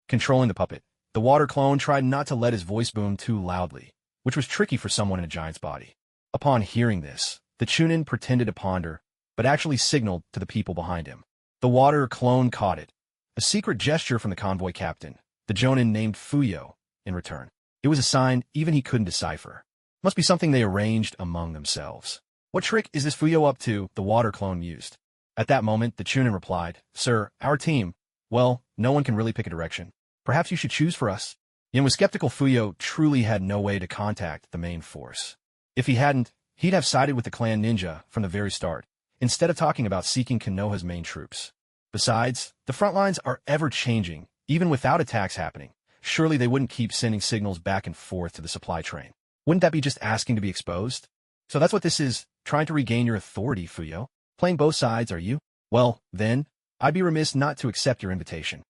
Controlling the puppet, the water clone tried not to let his voice boom too loudly, which was tricky for someone in a giant's body. Upon hearing this, the Chunin pretended to ponder, but actually signaled to the people behind him. The water clone caught it, a secret gesture from the convoy captain, the jonin named Fuyo, in return. It was a sign even he couldn't decipher. Must be something they arranged among themselves. What trick is this Fuyo up to? The water clone mused. At that moment, the Chunin replied, Sir, our team, well, no one can really pick a direction. Perhaps you should choose for us. Yin was skeptical Fuyo truly had no way to contact the main force. If he hadn't, he'd have sided with the clan ninja from the very start, instead of talking about seeking Konoha's main troops. Besides, the front lines are ever-changing, even without attacks happening. Surely they wouldn't keep sending signals back and forth to the supply train. Wouldn't that be just asking to be exposed? So that's what this is, trying to regain your authority, Fuyo. Playing both sides, are you? Well, then, I'd be remiss not to accept your invitation.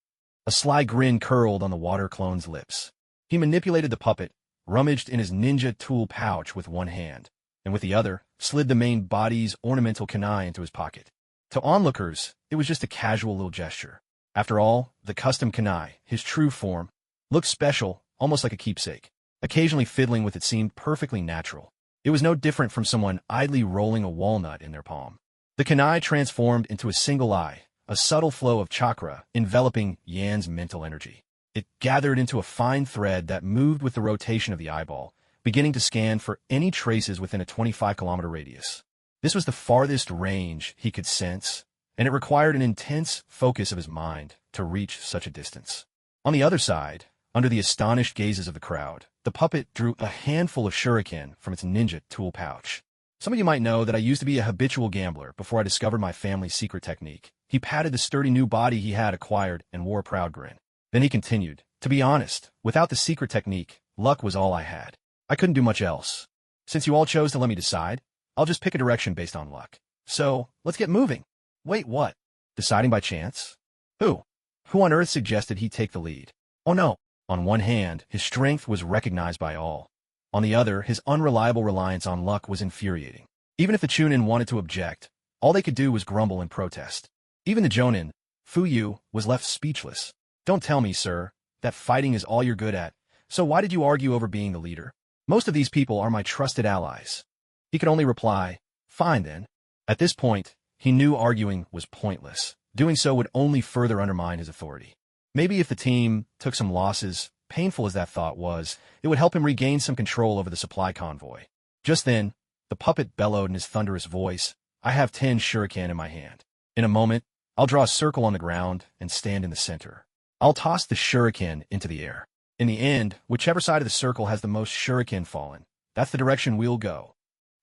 A sly grin curled on the water clone's lips. He manipulated the puppet, rummaged in his ninja tool pouch with one hand, and with the other, slid the main body's ornamental kunai into his pocket. To onlookers, it was just a casual little gesture. After all, the custom kunai, his true form, looked special, almost like a keepsake. Occasionally fiddling with it seemed perfectly natural. It was no different from someone idly rolling a walnut in their palm. The kunai transformed into a single eye, a subtle flow of chakra enveloping Yan's mental energy. It gathered into a fine thread that moved with the rotation of the eyeball, beginning to scan for any traces within a 25-kilometer radius. This was the farthest range he could sense, and it required an intense focus of his mind to reach such a distance. On the other side, under the astonished gazes of the crowd, the puppet drew a handful of shuriken from its ninja tool pouch. Some of you might know that I used to be a habitual gambler before I discovered my family's secret technique. He patted the sturdy new body he had acquired and wore a proud grin. Then he continued, To be honest, without the secret technique, luck was all I had. I couldn't do much else. Since you all chose to let me decide, I'll just pick a direction based on luck. So, let's get moving. Wait, what? Deciding by chance? Who? Who on earth suggested he take the lead? Oh no. On one hand, his strength was recognized by all. On the other, his unreliable reliance on luck was infuriating. Even if the Chunin wanted to object, all they could do was grumble and protest. Even the Jonin, Fuyu, was left speechless. Don't tell me, sir, that fighting is all you're good at, so why did you argue over being the leader? Most of these people are my trusted allies. He could only reply, Fine then. At this point, he knew arguing was pointless. Doing so would only further undermine his authority. Maybe if the team took some losses, painful as that thought was, it would help him regain some control over the supply convoy. Just then, the puppet bellowed in his thunderous voice, I have 10 shuriken in my hand. In a moment, I'll draw a circle on the ground and stand in the center. I'll toss the shuriken into the air. In the end, whichever side of the circle has the most shuriken fallen, that's the direction we'll go.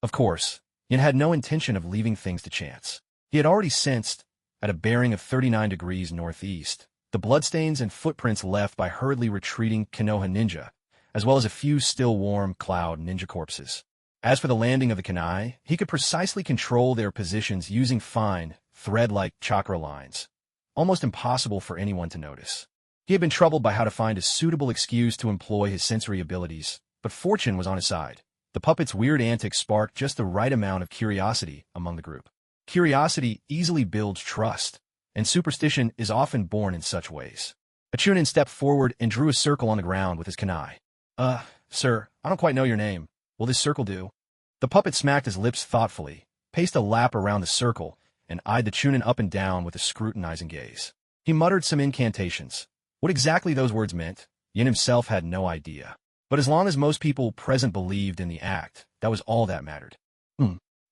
Of course, Yin had no intention of leaving things to chance. He had already sensed, at a bearing of 39 degrees northeast, the bloodstains and footprints left by hurriedly retreating Konoha ninja, as well as a few still warm cloud ninja corpses. As for the landing of the kunai, he could precisely control their positions using fine, thread-like chakra lines, almost impossible for anyone to notice. He had been troubled by how to find a suitable excuse to employ his sensory abilities, but fortune was on his side. The puppet's weird antics sparked just the right amount of curiosity among the group. Curiosity easily builds trust, and superstition is often born in such ways. A Chunin stepped forward and drew a circle on the ground with his kunai. Sir, I don't quite know your name. Will this circle do? The puppet smacked his lips thoughtfully, paced a lap around the circle, and eyed the Chunin up and down with a scrutinizing gaze. He muttered some incantations. What exactly those words meant, Yin himself had no idea. But as long as most people present believed in the act, that was all that mattered.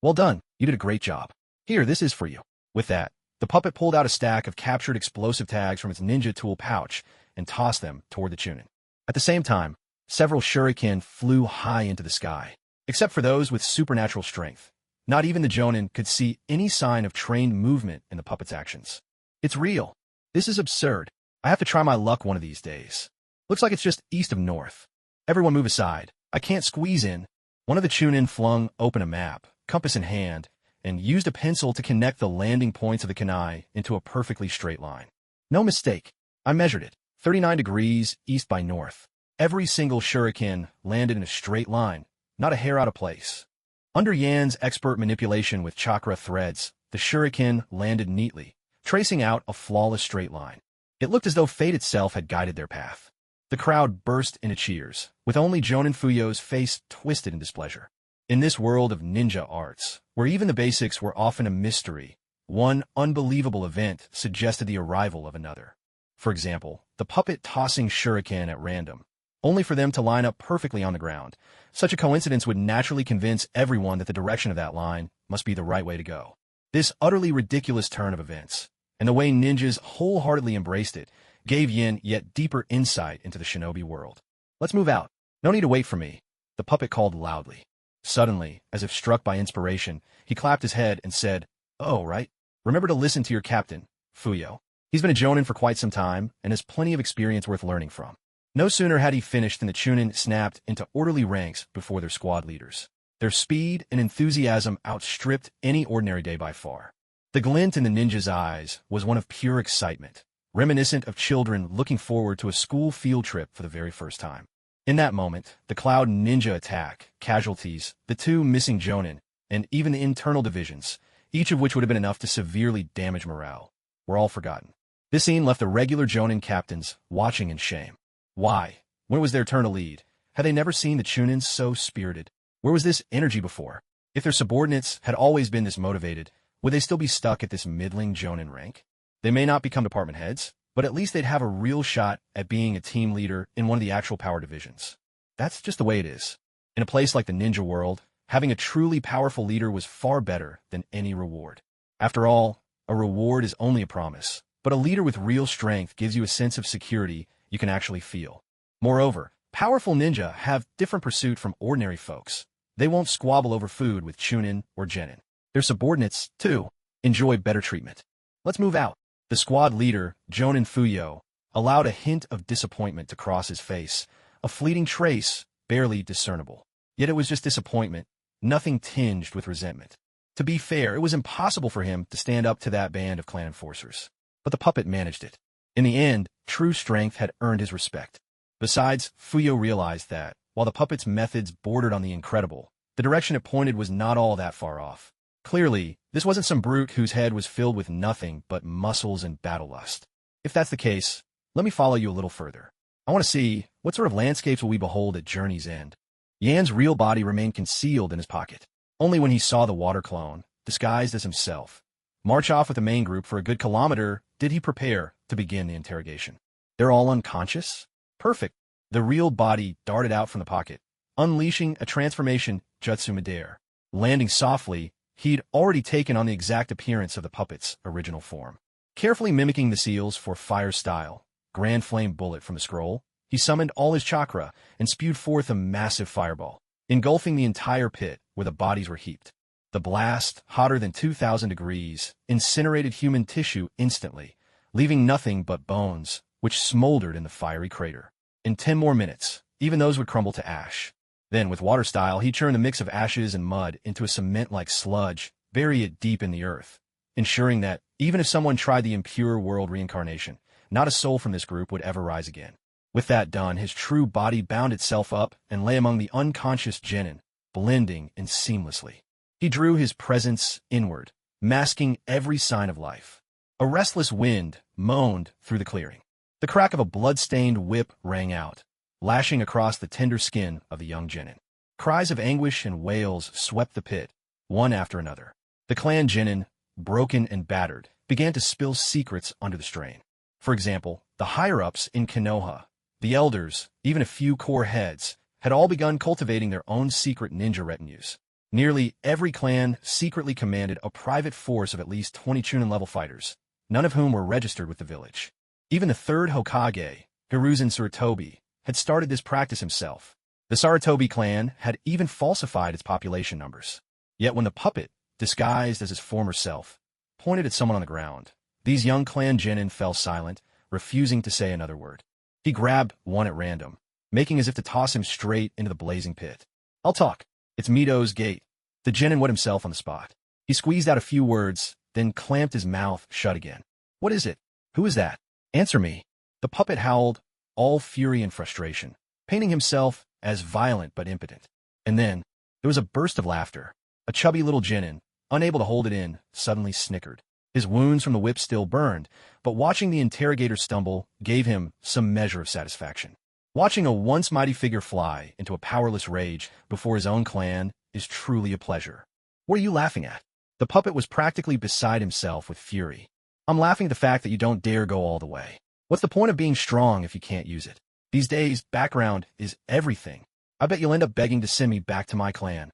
Well done, you did a great job. Here, this is for you. With that, the puppet pulled out a stack of captured explosive tags from its ninja tool pouch and tossed them toward the Chunin. At the same time, several shuriken flew high into the sky. Except for those with supernatural strength, not even the Jonin could see any sign of trained movement in the puppet's actions. It's real. This is absurd. I have to try my luck one of these days. Looks like it's just east of north. Everyone move aside. I can't squeeze in. One of the Chunin flung open a map, compass in hand, and used a pencil to connect the landing points of the kunai into a perfectly straight line. No mistake. I measured it. 39 degrees east by north. Every single shuriken landed in a straight line, not a hair out of place. Under Yan's expert manipulation with chakra threads, the shuriken landed neatly, tracing out a flawless straight line. It looked as though fate itself had guided their path. The crowd burst into cheers, with only Jonin Fuyo's face twisted in displeasure. In this world of ninja arts, where even the basics were often a mystery, one unbelievable event suggested the arrival of another. For example, the puppet tossing shuriken at random, only for them to line up perfectly on the ground. Such a coincidence would naturally convince everyone that the direction of that line must be the right way to go. This utterly ridiculous turn of events, and the way ninjas wholeheartedly embraced it, gave Yin yet deeper insight into the shinobi world. Let's move out. No need to wait for me, the puppet called loudly. Suddenly, as if struck by inspiration, he clapped his head and said, "Oh, right. Remember to listen to your captain, Fuyo. He's been a Jonin for quite some time and has plenty of experience worth learning from." No sooner had he finished than the Chunin snapped into orderly ranks before their squad leaders. Their speed and enthusiasm outstripped any ordinary day by far. The glint in the ninja's eyes was one of pure excitement, reminiscent of children looking forward to a school field trip for the very first time. In that moment, the Cloud Ninja attack, casualties, the two missing Jonin, and even the internal divisions, each of which would have been enough to severely damage morale, were all forgotten. This scene left the regular Jonin captains watching in shame. Why? When it was their turn to lead, had they never seen the Chunins so spirited? Where was this energy before? If their subordinates had always been this motivated, would they still be stuck at this middling Jonin rank? They may not become department heads, but at least they'd have a real shot at being a team leader in one of the actual power divisions. That's just the way it is. In a place like the ninja world, having a truly powerful leader was far better than any reward. After all, a reward is only a promise, but a leader with real strength gives you a sense of security you can actually feel. Moreover, powerful ninja have different pursuit from ordinary folks. They won't squabble over food with Chunin or Genin. Their subordinates, too, enjoy better treatment. Let's move out. The squad leader, Jonin Fuyo, allowed a hint of disappointment to cross his face, a fleeting trace, barely discernible. Yet it was just disappointment, nothing tinged with resentment. To be fair, it was impossible for him to stand up to that band of clan enforcers. But the puppet managed it. In the end, true strength had earned his respect. Besides, Fuyo realized that, while the puppet's methods bordered on the incredible, the direction it pointed was not all that far off. Clearly, this wasn't some brute whose head was filled with nothing but muscles and battle lust. If that's the case, let me follow you a little further. I want to see, what sort of landscapes will we behold at Journey's End? Yan's real body remained concealed in his pocket. Only when he saw the water clone, disguised as himself, march off with the main group for a good kilometer, did he prepare to begin the interrogation. They're all unconscious? Perfect. The real body darted out from the pocket, unleashing a transformation Jutsu midair. Landing softly, he'd already taken on the exact appearance of the puppet's original form. Carefully mimicking the seals for fire style, grand flame bullet from the scroll, he summoned all his chakra and spewed forth a massive fireball, engulfing the entire pit where the bodies were heaped. The blast, hotter than 2,000 degrees, incinerated human tissue instantly, leaving nothing but bones, which smoldered in the fiery crater. In 10 more minutes, even those would crumble to ash. Then, with water style, he churned the mix of ashes and mud into a cement-like sludge, bury it deep in the earth, ensuring that, even if someone tried the impure world reincarnation, Not a soul from this group would ever rise again. With that done, his true body bound itself up and lay among the unconscious genin, blending in seamlessly. He drew his presence inward, masking every sign of life. A restless wind moaned through the clearing. The crack of a blood-stained whip rang out, lashing across the tender skin of the young genin. Cries of anguish and wails swept the pit, one after another. The clan genin, broken and battered, began to spill secrets under the strain. For example, the higher-ups in Konoha, the elders, even a few core heads, had all begun cultivating their own secret ninja retinues. Nearly every clan secretly commanded a private force of at least 20 Chunin-level fighters, none of whom were registered with the village. Even the third Hokage, Hiruzen Sarutobi, had started this practice himself. The Sarutobi clan had even falsified its population numbers. Yet when the puppet, disguised as his former self, pointed at someone on the ground, these young clan genin fell silent, refusing to say another word. He grabbed one at random, making as if to toss him straight into the blazing pit. "I'll talk. It's Mito's gate." The genin wet himself on the spot. He squeezed out a few words, then clamped his mouth shut again. "What is it? Who is that? Answer me." The puppet howled, all fury and frustration, painting himself as violent but impotent. And then, there was a burst of laughter. A chubby little genin, unable to hold it in, suddenly snickered. His wounds from the whip still burned, but watching the interrogator stumble gave him some measure of satisfaction. Watching a once mighty figure fly into a powerless rage before his own clan is truly a pleasure. "What are you laughing at?" The puppet was practically beside himself with fury. "I'm laughing at the fact that you don't dare go all the way. What's the point of being strong if you can't use it? These days, background is everything. I bet you'll end up begging to send me back to my clan."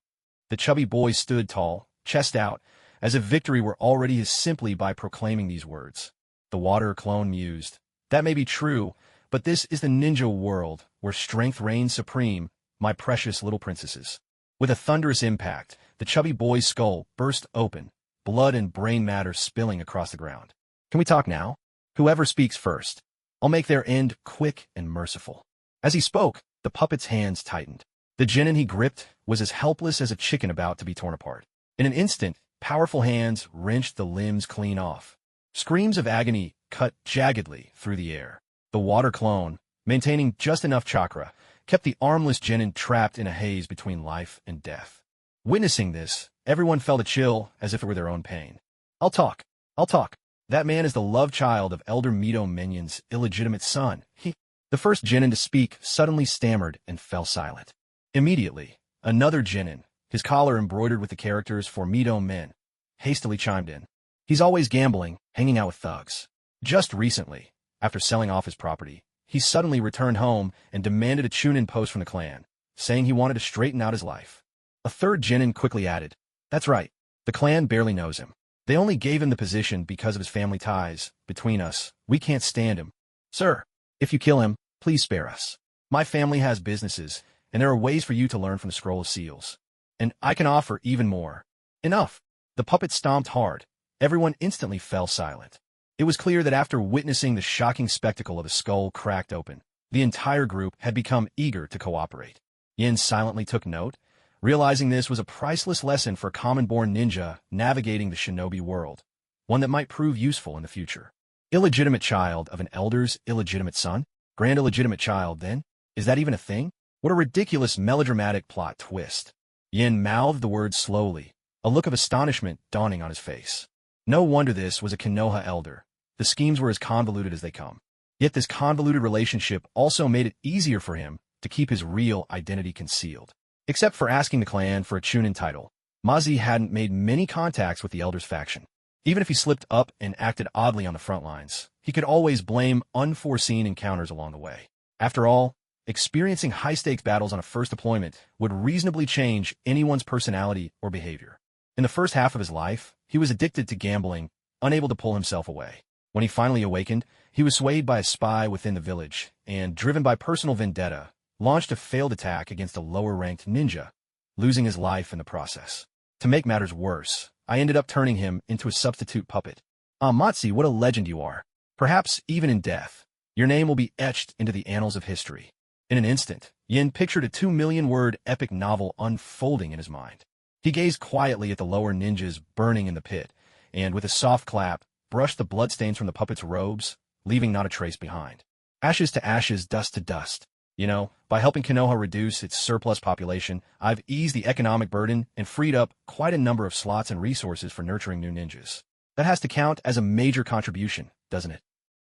The chubby boy stood tall, chest out, as if victory were already his simply by proclaiming these words. The water clone mused. "That may be true, but this is the ninja world, where strength reigns supreme, my precious little princesses." With a thunderous impact, the chubby boy's skull burst open, blood and brain matter spilling across the ground. "Can we talk now? Whoever speaks first. I'll make their end quick and merciful." As he spoke, the puppet's hands tightened. The genin he gripped was as helpless as a chicken about to be torn apart. In an instant, powerful hands wrenched the limbs clean off. Screams of agony cut jaggedly through the air. The water clone, maintaining just enough chakra, kept the armless genin trapped in a haze between life and death. Witnessing this, everyone felt a chill as if it were their own pain. "I'll talk. I'll talk. That man is the love child of Elder Mito Minion's illegitimate son. The first genin to speak suddenly stammered and fell silent. Immediately, another genin, his collar embroidered with the characters for Mito Men, hastily chimed in. "He's always gambling, hanging out with thugs. Just recently, after selling off his property, he suddenly returned home and demanded a Chunin post from the clan, saying he wanted to straighten out his life." A third genin quickly added, "That's right. The clan barely knows him. They only gave him the position because of his family ties. Between us, we can't stand him. Sir, if you kill him, please spare us. My family has businesses, and there are ways for you to learn from the Scroll of Seals. And I can offer even more." "Enough." The puppet stomped hard. Everyone instantly fell silent. It was clear that after witnessing the shocking spectacle of the skull cracked open, the entire group had become eager to cooperate. Yin silently took note, realizing this was a priceless lesson for a common-born ninja navigating the shinobi world, one that might prove useful in the future. Illegitimate child of an elder's illegitimate son? Grand illegitimate child, then? Is that even a thing? What a ridiculous melodramatic plot twist. Yin mouthed the words slowly, a look of astonishment dawning on his face. No wonder this was a Konoha elder. The schemes were as convoluted as they come. Yet this convoluted relationship also made it easier for him to keep his real identity concealed. Except for asking the clan for a Chunin title, Mazi hadn't made many contacts with the elder's faction. Even if he slipped up and acted oddly on the front lines, he could always blame unforeseen encounters along the way. After all, experiencing high-stakes battles on a first deployment would reasonably change anyone's personality or behavior. In the first half of his life, he was addicted to gambling, unable to pull himself away. When he finally awakened, he was swayed by a spy within the village, and, driven by personal vendetta, launched a failed attack against a lower-ranked ninja, losing his life in the process. To make matters worse, I ended up turning him into a substitute puppet. Matsi, what a legend you are. Perhaps even in death, your name will be etched into the annals of history. In an instant, Yin pictured a 2-million-word epic novel unfolding in his mind. He gazed quietly at the lower ninjas burning in the pit, and with a soft clap, brushed the bloodstains from the puppet's robes, leaving not a trace behind. Ashes to ashes, dust to dust. By helping Konoha reduce its surplus population, I've eased the economic burden and freed up quite a number of slots and resources for nurturing new ninjas. That has to count as a major contribution, doesn't it?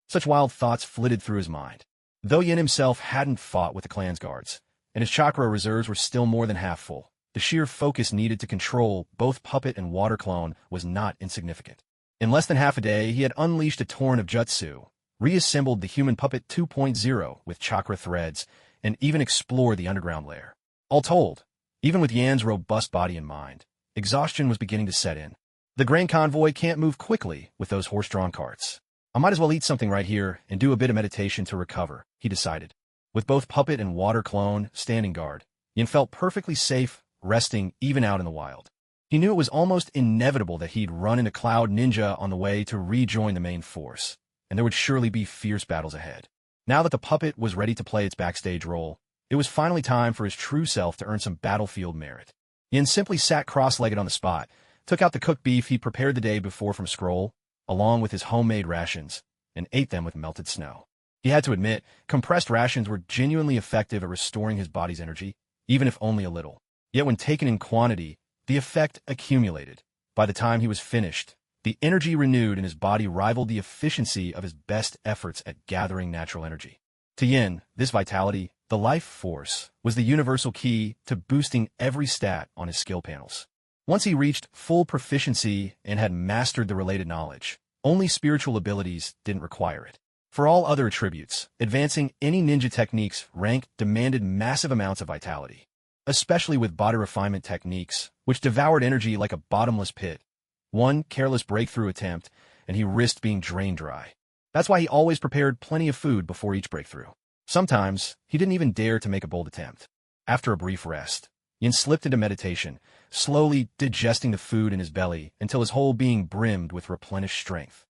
Such wild thoughts flitted through his mind. Though Yin himself hadn't fought with the clan's guards, and his chakra reserves were still more than half full, the sheer focus needed to control both puppet and water clone was not insignificant. In less than half a day, he had unleashed a torrent of jutsu, reassembled the human puppet 2.0 with chakra threads, and even explored the underground lair. All told, even with Yan's robust body and mind, exhaustion was beginning to set in. The grain convoy can't move quickly with those horse-drawn carts. I might as well eat something right here and do a bit of meditation to recover, he decided. With both puppet and water clone standing guard, Yan felt perfectly safe, resting even out in the wild. He knew it was almost inevitable that he'd run into Cloud Ninja on the way to rejoin the main force, and there would surely be fierce battles ahead. Now that the puppet was ready to play its backstage role, it was finally time for his true self to earn some battlefield merit. Yin simply sat cross-legged on the spot, took out the cooked beef he'd prepared the day before from scroll, along with his homemade rations, and ate them with melted snow. He had to admit, compressed rations were genuinely effective at restoring his body's energy, even if only a little. Yet when taken in quantity, the effect accumulated. By the time he was finished, the energy renewed in his body rivaled the efficiency of his best efforts at gathering natural energy. To Yin, this vitality, the life force, was the universal key to boosting every stat on his skill panels. Once he reached full proficiency and had mastered the related knowledge, only spiritual abilities didn't require it. For all other attributes, advancing any ninja technique's rank demanded massive amounts of vitality, especially with body refinement techniques, which devoured energy like a bottomless pit. One careless breakthrough attempt, and he risked being drained dry. That's why he always prepared plenty of food before each breakthrough. Sometimes, he didn't even dare to make a bold attempt. After a brief rest, Yin slipped into meditation, slowly digesting the food in his belly until his whole being brimmed with replenished strength.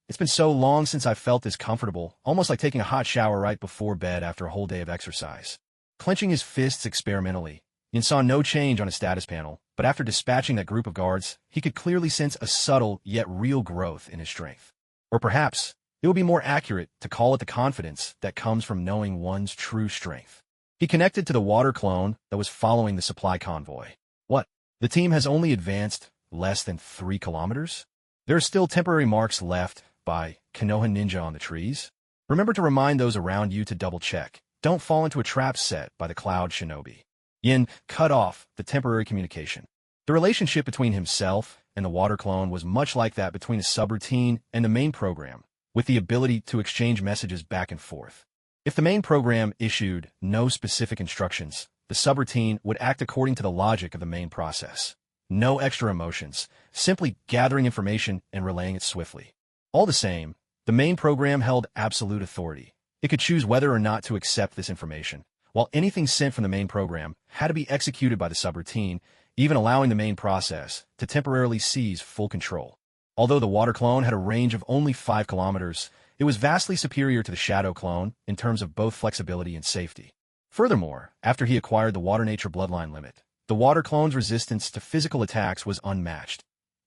It's been so long since I felt this comfortable, almost like taking a hot shower right before bed after a whole day of exercise. Clenching his fists experimentally, Yin saw no change on his status panel, but after dispatching that group of guards, he could clearly sense a subtle yet real growth in his strength. Or perhaps, it would be more accurate to call it the confidence that comes from knowing one's true strength. He connected to the water clone that was following the supply convoy. What? The team has only advanced less than 3 kilometers? There are still temporary marks left by Konoha Ninja on the trees. Remember to remind those around you to double-check. Don't fall into a trap set by the Cloud Shinobi. Yin cut off the temporary communication. The relationship between himself and the water clone was much like that between a subroutine and the main program, with the ability to exchange messages back and forth. If the main program issued no specific instructions, the subroutine would act according to the logic of the main process. No extra emotions, simply gathering information and relaying it swiftly. All the same, the main program held absolute authority. It could choose whether or not to accept this information, while anything sent from the main program had to be executed by the subroutine, even allowing the main process to temporarily seize full control. Although the water clone had a range of only 5 kilometers, it was vastly superior to the shadow clone in terms of both flexibility and safety. Furthermore, after he acquired the water nature bloodline limit, the water clone's resistance to physical attacks was unmatched.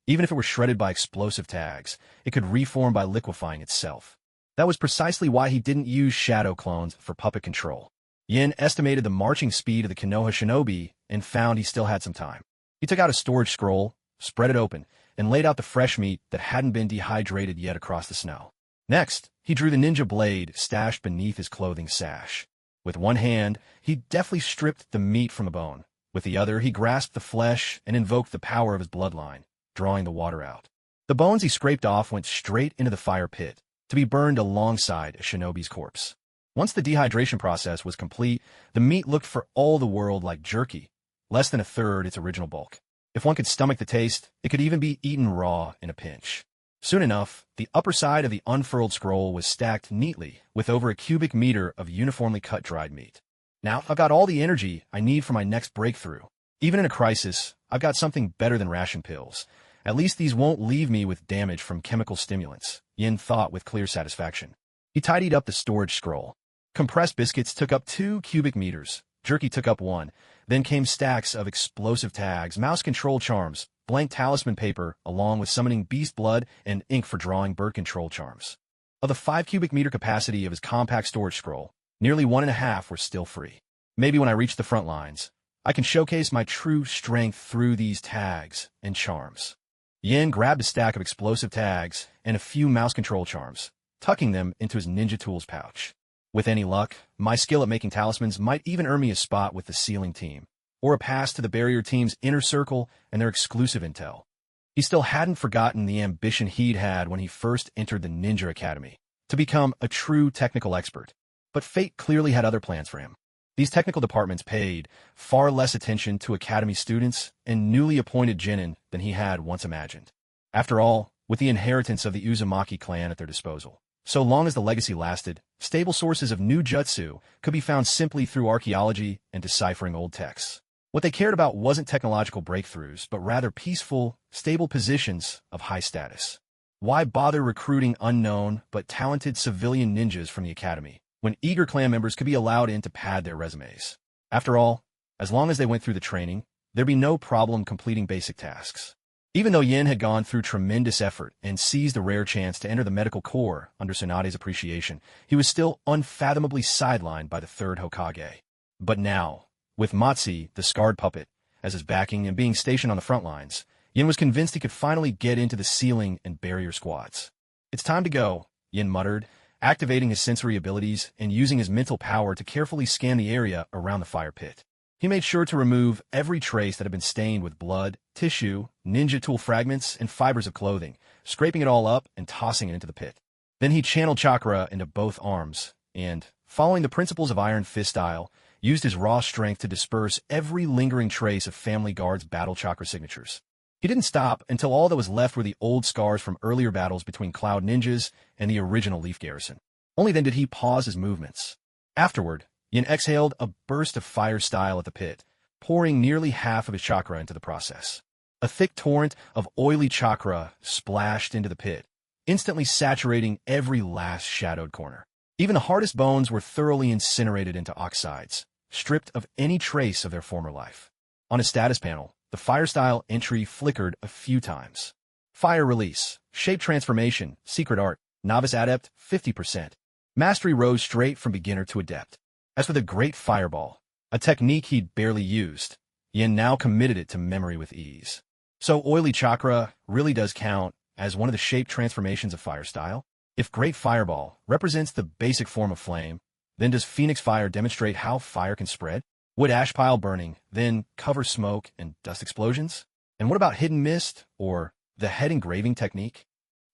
Even if it were shredded by explosive tags, it could reform by liquefying itself. That was precisely why he didn't use shadow clones for puppet control. Yin estimated the marching speed of the Konoha Shinobi and found he still had some time. He took out a storage scroll, spread it open, and laid out the fresh meat that hadn't been dehydrated yet across the snow. Next, he drew the ninja blade stashed beneath his clothing sash. With one hand, he deftly stripped the meat from the bone. With the other, he grasped the flesh and invoked the power of his bloodline, drawing the water out. The bones he scraped off went straight into the fire pit, to be burned alongside a shinobi's corpse. Once the dehydration process was complete, the meat looked for all the world like jerky, less than a third its original bulk. If one could stomach the taste, it could even be eaten raw in a pinch. Soon enough, the upper side of the unfurled scroll was stacked neatly with over a cubic meter of uniformly cut dried meat. Now I've got all the energy I need for my next breakthrough. Even in a crisis, I've got something better than ration pills. At least these won't leave me with damage from chemical stimulants, Yin thought with clear satisfaction. He tidied up the storage scroll. Compressed biscuits took up 2 cubic meters, jerky took up 1, then came stacks of explosive tags, mouse control charms, blank talisman paper, along with summoning beast blood and ink for drawing bird control charms. Of the 5 cubic meter capacity of his compact storage scroll, nearly 1.5 were still free. Maybe when I reach the front lines, I can showcase my true strength through these tags and charms. Yin grabbed a stack of explosive tags and a few mouse control charms, tucking them into his ninja tools pouch. With any luck, my skill at making talismans might even earn me a spot with the ceiling team, or a pass to the barrier team's inner circle and their exclusive intel. He still hadn't forgotten the ambition he'd had when he first entered the Ninja Academy, to become a true technical expert. But fate clearly had other plans for him. These technical departments paid far less attention to academy students and newly appointed genin than he had once imagined. After all, with the inheritance of the Uzumaki clan at their disposal, so long as the legacy lasted, stable sources of new jutsu could be found simply through archaeology and deciphering old texts. What they cared about wasn't technological breakthroughs, but rather peaceful, stable positions of high status. Why bother recruiting unknown but talented civilian ninjas from the academy, when eager clan members could be allowed in to pad their resumes? After all, as long as they went through the training, there'd be no problem completing basic tasks. Even though Yin had gone through tremendous effort and seized the rare chance to enter the medical corps under Tsunade's appreciation, he was still unfathomably sidelined by the third Hokage. But now, with Matsi, the scarred puppet, as his backing and being stationed on the front lines, Yin was convinced he could finally get into the ceiling and barrier squads. "It's time to go," Yin muttered, activating his sensory abilities and using his mental power to carefully scan the area around the fire pit. He made sure to remove every trace that had been stained with blood, tissue, ninja tool fragments, and fibers of clothing, scraping it all up and tossing it into the pit. Then he channeled Chakra into both arms and, following the principles of Iron Fist style, used his raw strength to disperse every lingering trace of Family Guard's battle chakra signatures. He didn't stop until all that was left were the old scars from earlier battles between Cloud Ninjas and the original Leaf Garrison. Only then did he pause his movements. Afterward, Yin exhaled a burst of fire style at the pit, pouring nearly half of his chakra into the process. A thick torrent of oily chakra splashed into the pit, instantly saturating every last shadowed corner. Even the hardest bones were thoroughly incinerated into oxides, stripped of any trace of their former life. On his status panel, the fire style entry flickered a few times. Fire release, shape transformation, secret art, novice adept, 50%. Mastery rose straight from beginner to adept. As for the Great Fireball, a technique he'd barely used, Yin now committed it to memory with ease. So oily chakra really does count as one of the shape transformations of fire style? If Great Fireball represents the basic form of flame, then does Phoenix Fire demonstrate how fire can spread? Would ash pile burning then cover smoke and dust explosions? And what about Hidden Mist or the head engraving technique?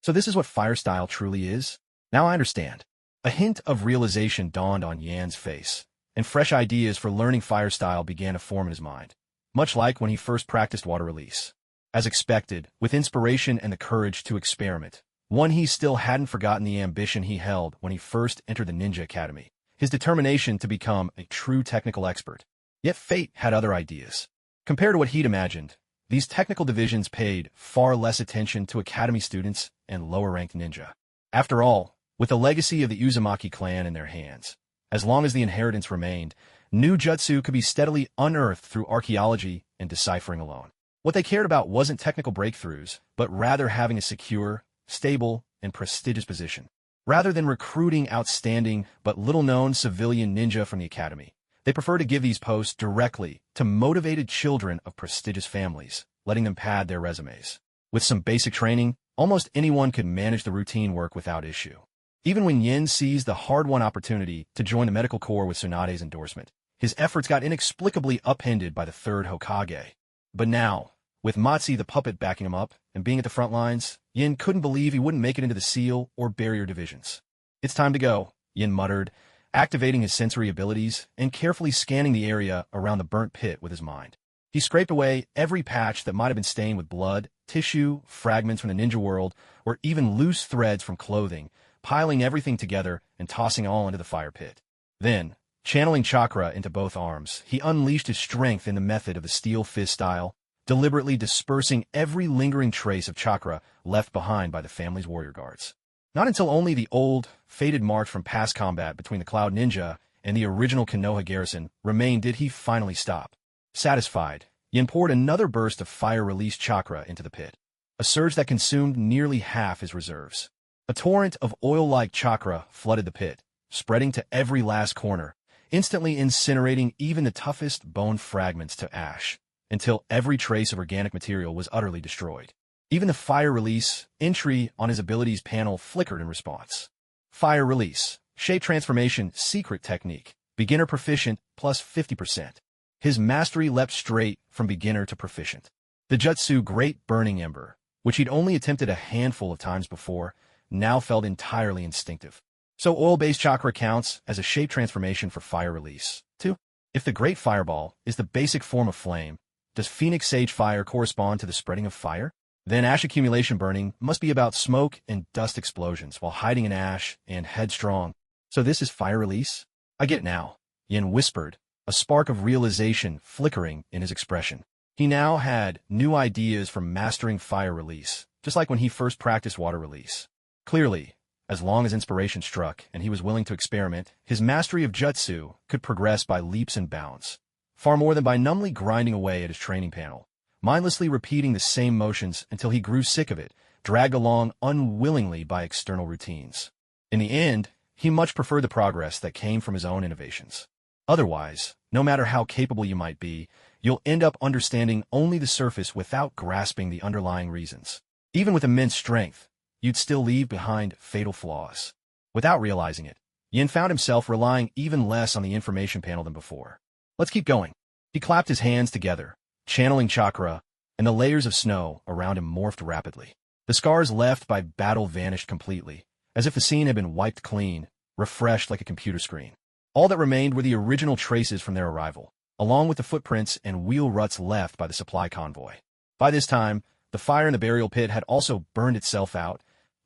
So this is what fire style truly is? Now I understand. A hint of realization dawned on Yan's face, and fresh ideas for learning fire style began to form in his mind, much like when he first practiced water release. As expected, with inspiration and the courage to experiment, one he still hadn't forgotten the ambition he held when he first entered the Ninja Academy, his determination to become a true technical expert. Yet fate had other ideas. Compared to what he'd imagined, these technical divisions paid far less attention to academy students and lower-ranked ninja. After all, with the legacy of the Uzumaki clan in their hands, as long as the inheritance remained, new jutsu could be steadily unearthed through archaeology and deciphering alone. What they cared about wasn't technical breakthroughs, but rather having a secure, stable, and prestigious position. Rather than recruiting outstanding but little-known civilian ninja from the academy, they prefer to give these posts directly to motivated children of prestigious families, letting them pad their resumes. With some basic training, almost anyone could manage the routine work without issue. Even when Yin seized the hard-won opportunity to join the medical corps with Tsunade's endorsement, his efforts got inexplicably upended by the third Hokage. But now, with Matsi the puppet backing him up and being at the front lines, Yin couldn't believe he wouldn't make it into the seal or barrier divisions. "It's time to go," Yin muttered, activating his sensory abilities and carefully scanning the area around the burnt pit with his mind. He scraped away every patch that might have been stained with blood, tissue, fragments from the ninja world, or even loose threads from clothing, piling everything together and tossing it all into the fire pit. Then, channeling chakra into both arms, he unleashed his strength in the method of the steel fist style, deliberately dispersing every lingering trace of chakra left behind by the family's warrior guards. Not until only the old, faded marks from past combat between the Cloud Ninja and the original Konoha garrison remained did he finally stop. Satisfied, Yin poured another burst of fire-release chakra into the pit, a surge that consumed nearly half his reserves. A torrent of oil-like chakra flooded the pit, spreading to every last corner, instantly incinerating even the toughest bone fragments to ash, until every trace of organic material was utterly destroyed. Even the fire release entry on his abilities panel flickered in response. Fire release, shape transformation secret technique, beginner proficient plus 50%. His mastery leapt straight from beginner to proficient. The Jutsu Great Burning Ember, which he'd only attempted a handful of times before, now felt entirely instinctive. So oil-based chakra counts as a shape transformation for fire release, too. If the Great Fireball is the basic form of flame, does Phoenix Sage Fire correspond to the spreading of fire? Then ash accumulation burning must be about smoke and dust explosions while hiding in ash and headstrong. So this is fire release? I get it now, Yin whispered, a spark of realization flickering in his expression. He now had new ideas for mastering fire release, just like when he first practiced water release. Clearly, as long as inspiration struck and he was willing to experiment, his mastery of Jutsu could progress by leaps and bounds, far more than by numbly grinding away at his training panel, mindlessly repeating the same motions until he grew sick of it, dragged along unwillingly by external routines. In the end, he much preferred the progress that came from his own innovations. Otherwise, no matter how capable you might be, you'll end up understanding only the surface without grasping the underlying reasons. Even with immense strength, you'd still leave behind fatal flaws. Without realizing it, Yin found himself relying even less on the information panel than before. Let's keep going. He clapped his hands together, channeling chakra, and the layers of snow around him morphed rapidly. The scars left by battle vanished completely, as if the scene had been wiped clean, refreshed like a computer screen. All that remained were the original traces from their arrival, along with the footprints and wheel ruts left by the supply convoy. By this time, the fire in the burial pit had also burned itself out,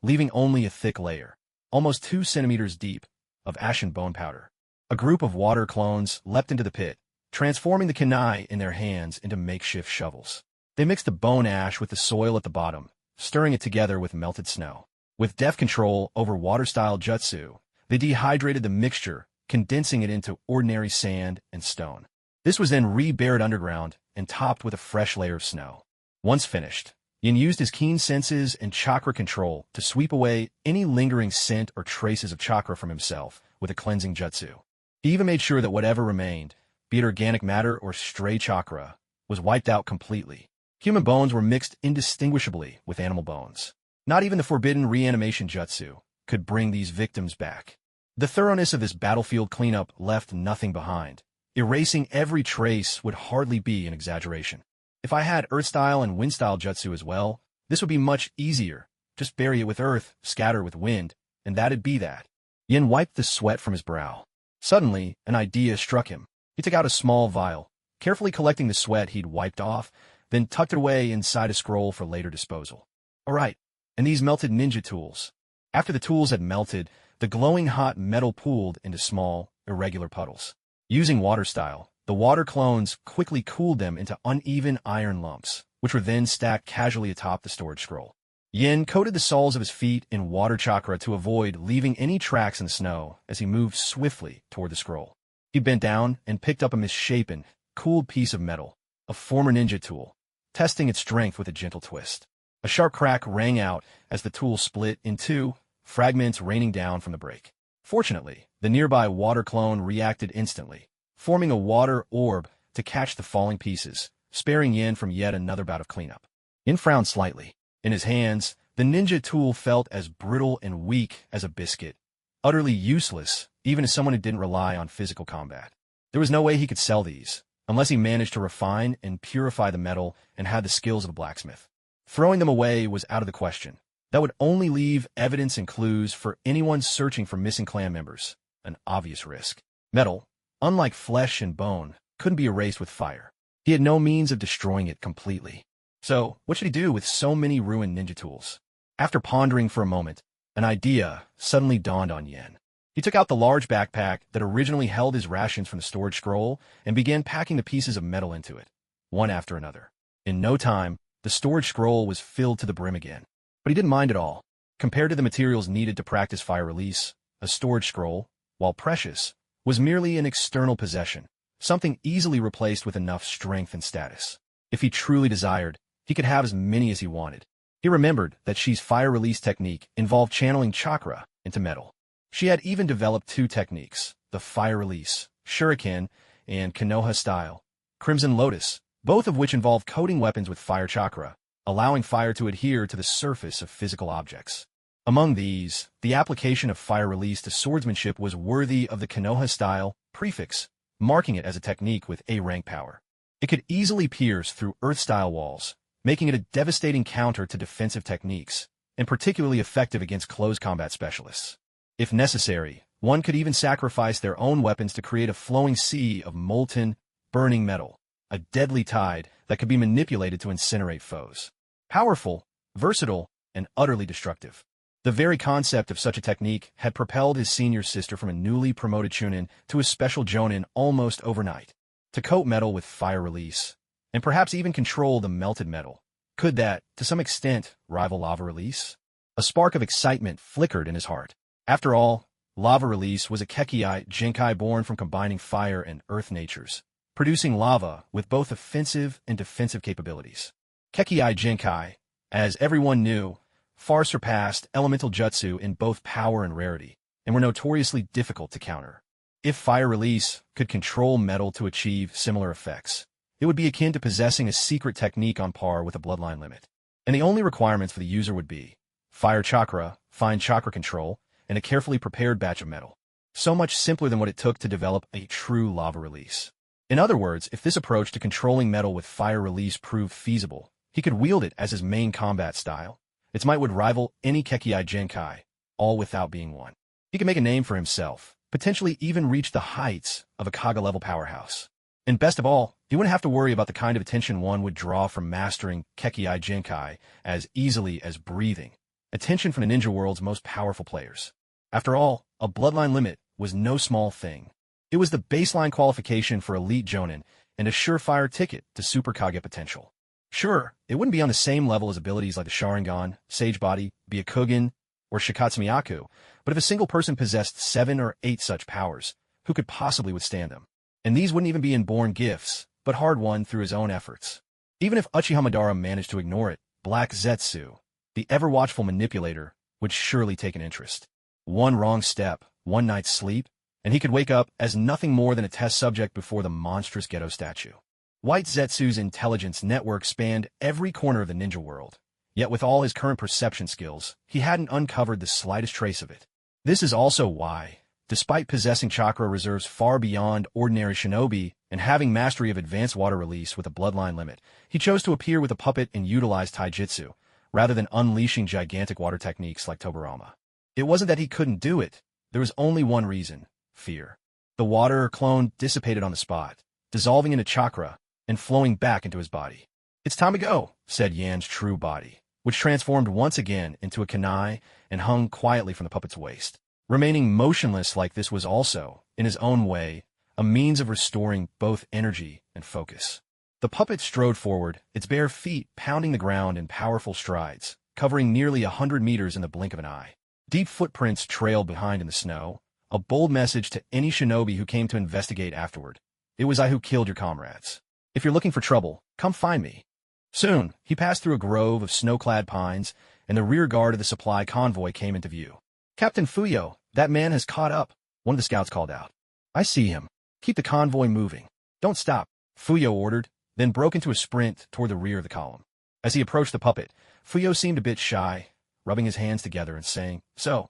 leaving only a thick layer, almost 2 centimeters deep, of ashen bone powder. A group of water clones leapt into the pit, transforming the kunai in their hands into makeshift shovels. They mixed the bone ash with the soil at the bottom, stirring it together with melted snow. With deft control over water-style jutsu, they dehydrated the mixture, condensing it into ordinary sand and stone. This was then re-buried underground and topped with a fresh layer of snow. Once finished, Yin used his keen senses and chakra control to sweep away any lingering scent or traces of chakra from himself with a cleansing jutsu. He even made sure that whatever remained, be it organic matter or stray chakra, was wiped out completely. Human bones were mixed indistinguishably with animal bones. Not even the forbidden reanimation jutsu could bring these victims back. The thoroughness of this battlefield cleanup left nothing behind. Erasing every trace would hardly be an exaggeration. If I had earth-style and wind-style jutsu as well, this would be much easier. Just bury it with earth, scatter with wind, and that'd be that. Yin wiped the sweat from his brow. Suddenly, an idea struck him. He took out a small vial, carefully collecting the sweat he'd wiped off, then tucked it away inside a scroll for later disposal. All right, and these melted ninja tools. After the tools had melted, the glowing hot metal pooled into small, irregular puddles. Using water style, the water clones quickly cooled them into uneven iron lumps, which were then stacked casually atop the storage scroll. Yin coated the soles of his feet in water chakra to avoid leaving any tracks in the snow as he moved swiftly toward the scroll. He bent down and picked up a misshapen, cooled piece of metal, a former ninja tool, testing its strength with a gentle twist. A sharp crack rang out as the tool split in two, fragments raining down from the break. Fortunately, the nearby water clone reacted instantly, forming a water orb to catch the falling pieces, sparing Yin from yet another bout of cleanup. Yin frowned slightly. In his hands, the ninja tool felt as brittle and weak as a biscuit, utterly useless even as someone who didn't rely on physical combat. There was no way he could sell these, unless he managed to refine and purify the metal and had the skills of a blacksmith. Throwing them away was out of the question. That would only leave evidence and clues for anyone searching for missing clan members, an obvious risk. Metal, unlike flesh and bone, couldn't be erased with fire. He had no means of destroying it completely. So, what should he do with so many ruined ninja tools? After pondering for a moment, an idea suddenly dawned on Yin. He took out the large backpack that originally held his rations from the storage scroll and began packing the pieces of metal into it, one after another. In no time, the storage scroll was filled to the brim again. But he didn't mind at all. Compared to the materials needed to practice fire release, a storage scroll, while precious, was merely an external possession, something easily replaced with enough strength and status. If he truly desired, he could have as many as he wanted. He remembered that Shi's fire release technique involved channeling chakra into metal. She had even developed two techniques, the fire release, shuriken, and Konoha style, Crimson Lotus, both of which involve coating weapons with fire chakra, allowing fire to adhere to the surface of physical objects. Among these, the application of fire release to swordsmanship was worthy of the Konoha style prefix, marking it as a technique with A rank power. It could easily pierce through earth-style walls, making it a devastating counter to defensive techniques, and particularly effective against close combat specialists. If necessary, one could even sacrifice their own weapons to create a flowing sea of molten, burning metal, a deadly tide that could be manipulated to incinerate foes. Powerful, versatile, and utterly destructive. The very concept of such a technique had propelled his senior sister from a newly promoted Chunin to a special Jonin almost overnight. To coat metal with fire release, and perhaps even control the melted metal. Could that, to some extent, rival lava release? A spark of excitement flickered in his heart. After all, lava release was a Kekii Jinkai born from combining fire and earth natures, producing lava with both offensive and defensive capabilities. Kekii Jinkai, as everyone knew, far surpassed elemental jutsu in both power and rarity, and were notoriously difficult to counter. If fire release could control metal to achieve similar effects, it would be akin to possessing a secret technique on par with a bloodline limit. And the only requirements for the user would be fire chakra, fine chakra control, and a carefully prepared batch of metal. So much simpler than what it took to develop a true lava release. In other words, if this approach to controlling metal with fire release proved feasible, he could wield it as his main combat style. Its might would rival any Kekii Jinkai, all without being one. He could make a name for himself, potentially even reach the heights of a Kaga-level powerhouse. And best of all, he wouldn't have to worry about the kind of attention one would draw from mastering Kekii Jinkai as easily as breathing, attention from the ninja world's most powerful players. After all, a bloodline limit was no small thing. It was the baseline qualification for elite Jonin and a surefire ticket to Super Kage potential. Sure, it wouldn't be on the same level as abilities like the Sharingan, Sage Body, Byakugan, or Shikatsumiyaku, but if a single person possessed 7 or 8 such powers, who could possibly withstand them? And these wouldn't even be inborn gifts, but hard-won through his own efforts. Even if Uchiha Madara managed to ignore it, Black Zetsu, the ever-watchful manipulator, would surely take an interest. One wrong step, one night's sleep, and he could wake up as nothing more than a test subject before the monstrous Geto statue. White Zetsu's intelligence network spanned every corner of the ninja world, yet with all his current perception skills, he hadn't uncovered the slightest trace of it. This is also why, despite possessing chakra reserves far beyond ordinary shinobi and having mastery of advanced water release with a bloodline limit, he chose to appear with a puppet and utilize taijutsu, rather than unleashing gigantic water techniques like Tobarama. It wasn't that he couldn't do it. There was only one reason: fear. The water clone dissipated on the spot, dissolving into chakra and flowing back into his body. "It's time to go," said Yan's true body, which transformed once again into a kunai and hung quietly from the puppet's waist. Remaining motionless like this was also, in his own way, a means of restoring both energy and focus. The puppet strode forward, its bare feet pounding the ground in powerful strides, covering nearly 100 meters in the blink of an eye. Deep footprints trailed behind in the snow, a bold message to any shinobi who came to investigate afterward. "It was I who killed your comrades. If you're looking for trouble, come find me." Soon, he passed through a grove of snow-clad pines, and the rear guard of the supply convoy came into view. "Captain Fuyo, that man has caught up," one of the scouts called out. "I see him. Keep the convoy moving. Don't stop," Fuyo ordered, then broke into a sprint toward the rear of the column. As he approached the puppet, Fuyo seemed a bit shy, rubbing his hands together and saying, "So,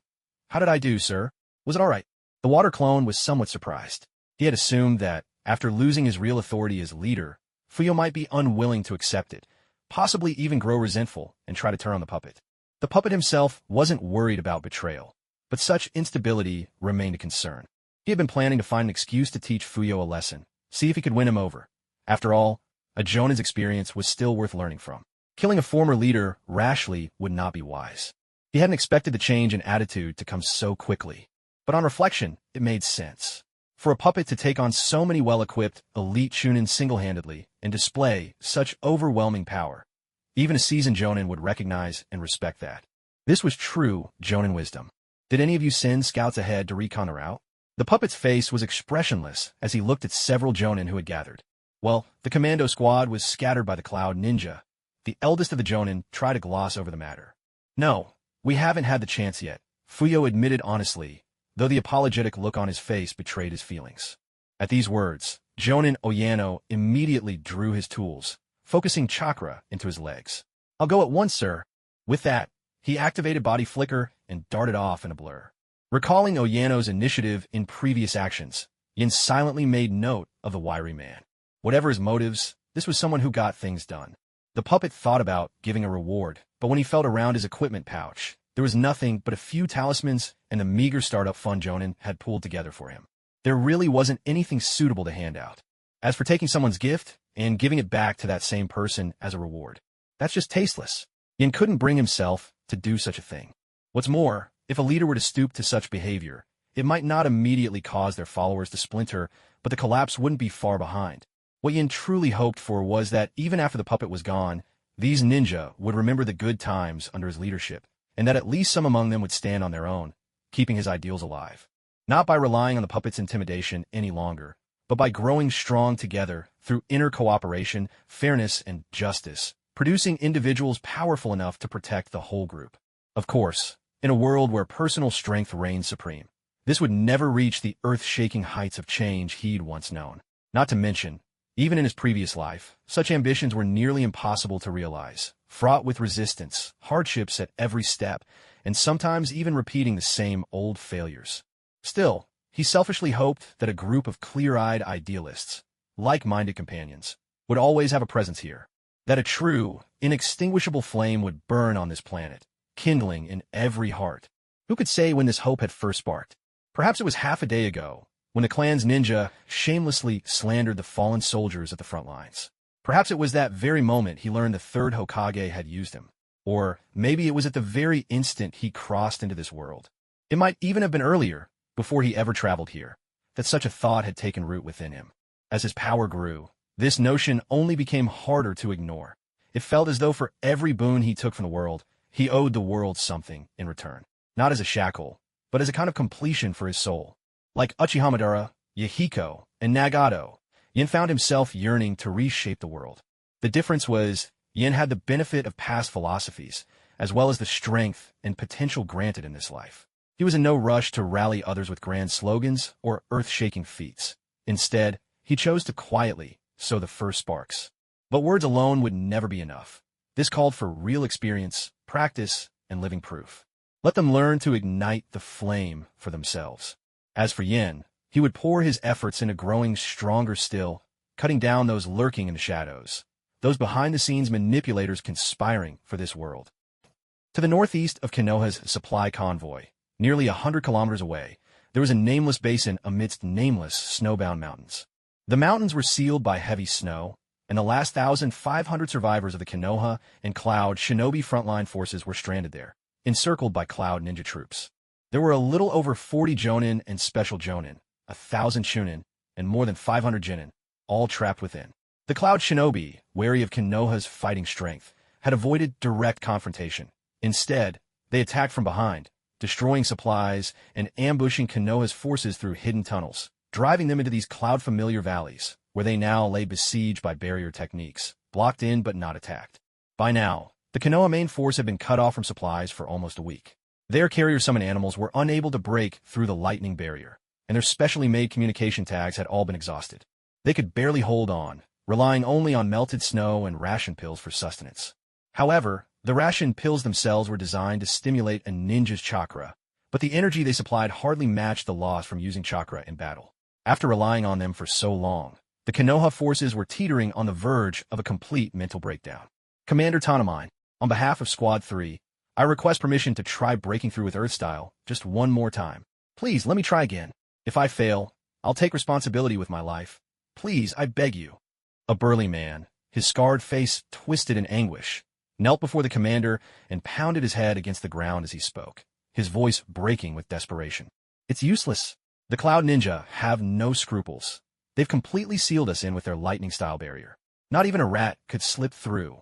how did I do, sir? Was it all right?" The water clone was somewhat surprised. He had assumed that, after losing his real authority as leader, Fuyo might be unwilling to accept it, possibly even grow resentful and try to turn on the puppet. The puppet himself wasn't worried about betrayal, but such instability remained a concern. He had been planning to find an excuse to teach Fuyo a lesson, see if he could win him over. After all, a Jonin's experience was still worth learning from. Killing a former leader rashly would not be wise. He hadn't expected the change in attitude to come so quickly. But on reflection, it made sense. For a puppet to take on so many well-equipped, elite Chunin single-handedly and display such overwhelming power, even a seasoned Jonin would recognize and respect that. This was true Jonin wisdom. Did any of you send scouts ahead to recon the route? The puppet's face was expressionless as he looked at several Jonin who had gathered. Well, the commando squad was scattered by the Cloud Ninja, the eldest of the Jonin, tried to gloss over the matter. No, we haven't had the chance yet, Fuyo admitted honestly, though the apologetic look on his face betrayed his feelings. At these words, Jonin Oyano immediately drew his tools, focusing chakra into his legs. I'll go at once, sir. With that, he activated body flicker and darted off in a blur. Recalling Oyano's initiative in previous actions, Yin silently made note of the wiry man. Whatever his motives, this was someone who got things done. The puppet thought about giving a reward, but when he felt around his equipment pouch, there was nothing but a few talismans and the meager startup fund Jonin had pulled together for him. There really wasn't anything suitable to hand out. As for taking someone's gift and giving it back to that same person as a reward, that's just tasteless. Yin couldn't bring himself to do such a thing. What's more, if a leader were to stoop to such behavior, it might not immediately cause their followers to splinter, but the collapse wouldn't be far behind. What Yin truly hoped for was that even after the puppet was gone, these ninja would remember the good times under his leadership, and that at least some among them would stand on their own, keeping his ideals alive. Not by relying on the puppet's intimidation any longer, but by growing strong together through inner cooperation, fairness, and justice, producing individuals powerful enough to protect the whole group. Of course, in a world where personal strength reigns supreme, this would never reach the earth-shaking heights of change he'd once known. Not to mention, even in his previous life, such ambitions were nearly impossible to realize, fraught with resistance, hardships at every step, and sometimes even repeating the same old failures. Still, he selfishly hoped that a group of clear-eyed idealists, like-minded companions, would always have a presence here, that a true, inextinguishable flame would burn on this planet, kindling in every heart. Who could say when this hope had first sparked? Perhaps it was half a day ago, when the clan's ninja shamelessly slandered the fallen soldiers at the front lines. Perhaps it was that very moment he learned the third Hokage had used him. Or maybe it was at the very instant he crossed into this world. It might even have been earlier, before he ever traveled here, that such a thought had taken root within him. As his power grew, this notion only became harder to ignore. It felt as though for every boon he took from the world, he owed the world something in return. Not as a shackle, but as a kind of completion for his soul. Like Uchiha Madara, Yahiko, and Nagato, Yin found himself yearning to reshape the world. The difference was, Yin had the benefit of past philosophies, as well as the strength and potential granted in this life. He was in no rush to rally others with grand slogans or earth-shaking feats. Instead, he chose to quietly sow the first sparks. But words alone would never be enough. This called for real experience, practice, and living proof. Let them learn to ignite the flame for themselves. As for Yin, he would pour his efforts into growing stronger still, cutting down those lurking in the shadows, those behind-the-scenes manipulators conspiring for this world. To the northeast of Konoha's supply convoy, nearly 100 kilometers away, there was a nameless basin amidst nameless snowbound mountains. The mountains were sealed by heavy snow, and the last 1,500 survivors of the Konoha and Cloud Shinobi frontline forces were stranded there, encircled by Cloud ninja troops. There were a little over 40 Jonin and Special Jonin, 1,000 Chunin, and more than 500 Jinin, all trapped within. The Cloud Shinobi, wary of Konoha's fighting strength, had avoided direct confrontation. Instead, they attacked from behind, destroying supplies and ambushing Konoha's forces through hidden tunnels, driving them into these cloud-familiar valleys, where they now lay besieged by barrier techniques, blocked in but not attacked. By now, the Konoha main force had been cut off from supplies for almost a week. Their carrier-summoned animals were unable to break through the lightning barrier, and their specially made communication tags had all been exhausted. They could barely hold on, relying only on melted snow and ration pills for sustenance. However, the ration pills themselves were designed to stimulate a ninja's chakra, but the energy they supplied hardly matched the loss from using chakra in battle. After relying on them for so long, the Konoha forces were teetering on the verge of a complete mental breakdown. Commander Tanamine, on behalf of Squad 3, I request permission to try breaking through with Earth Style just one more time. Please, let me try again. If I fail, I'll take responsibility with my life. Please, I beg you. A burly man, his scarred face twisted in anguish, knelt before the commander and pounded his head against the ground as he spoke, his voice breaking with desperation. It's useless. The Cloud Ninja have no scruples. They've completely sealed us in with their lightning-style barrier. Not even a rat could slip through.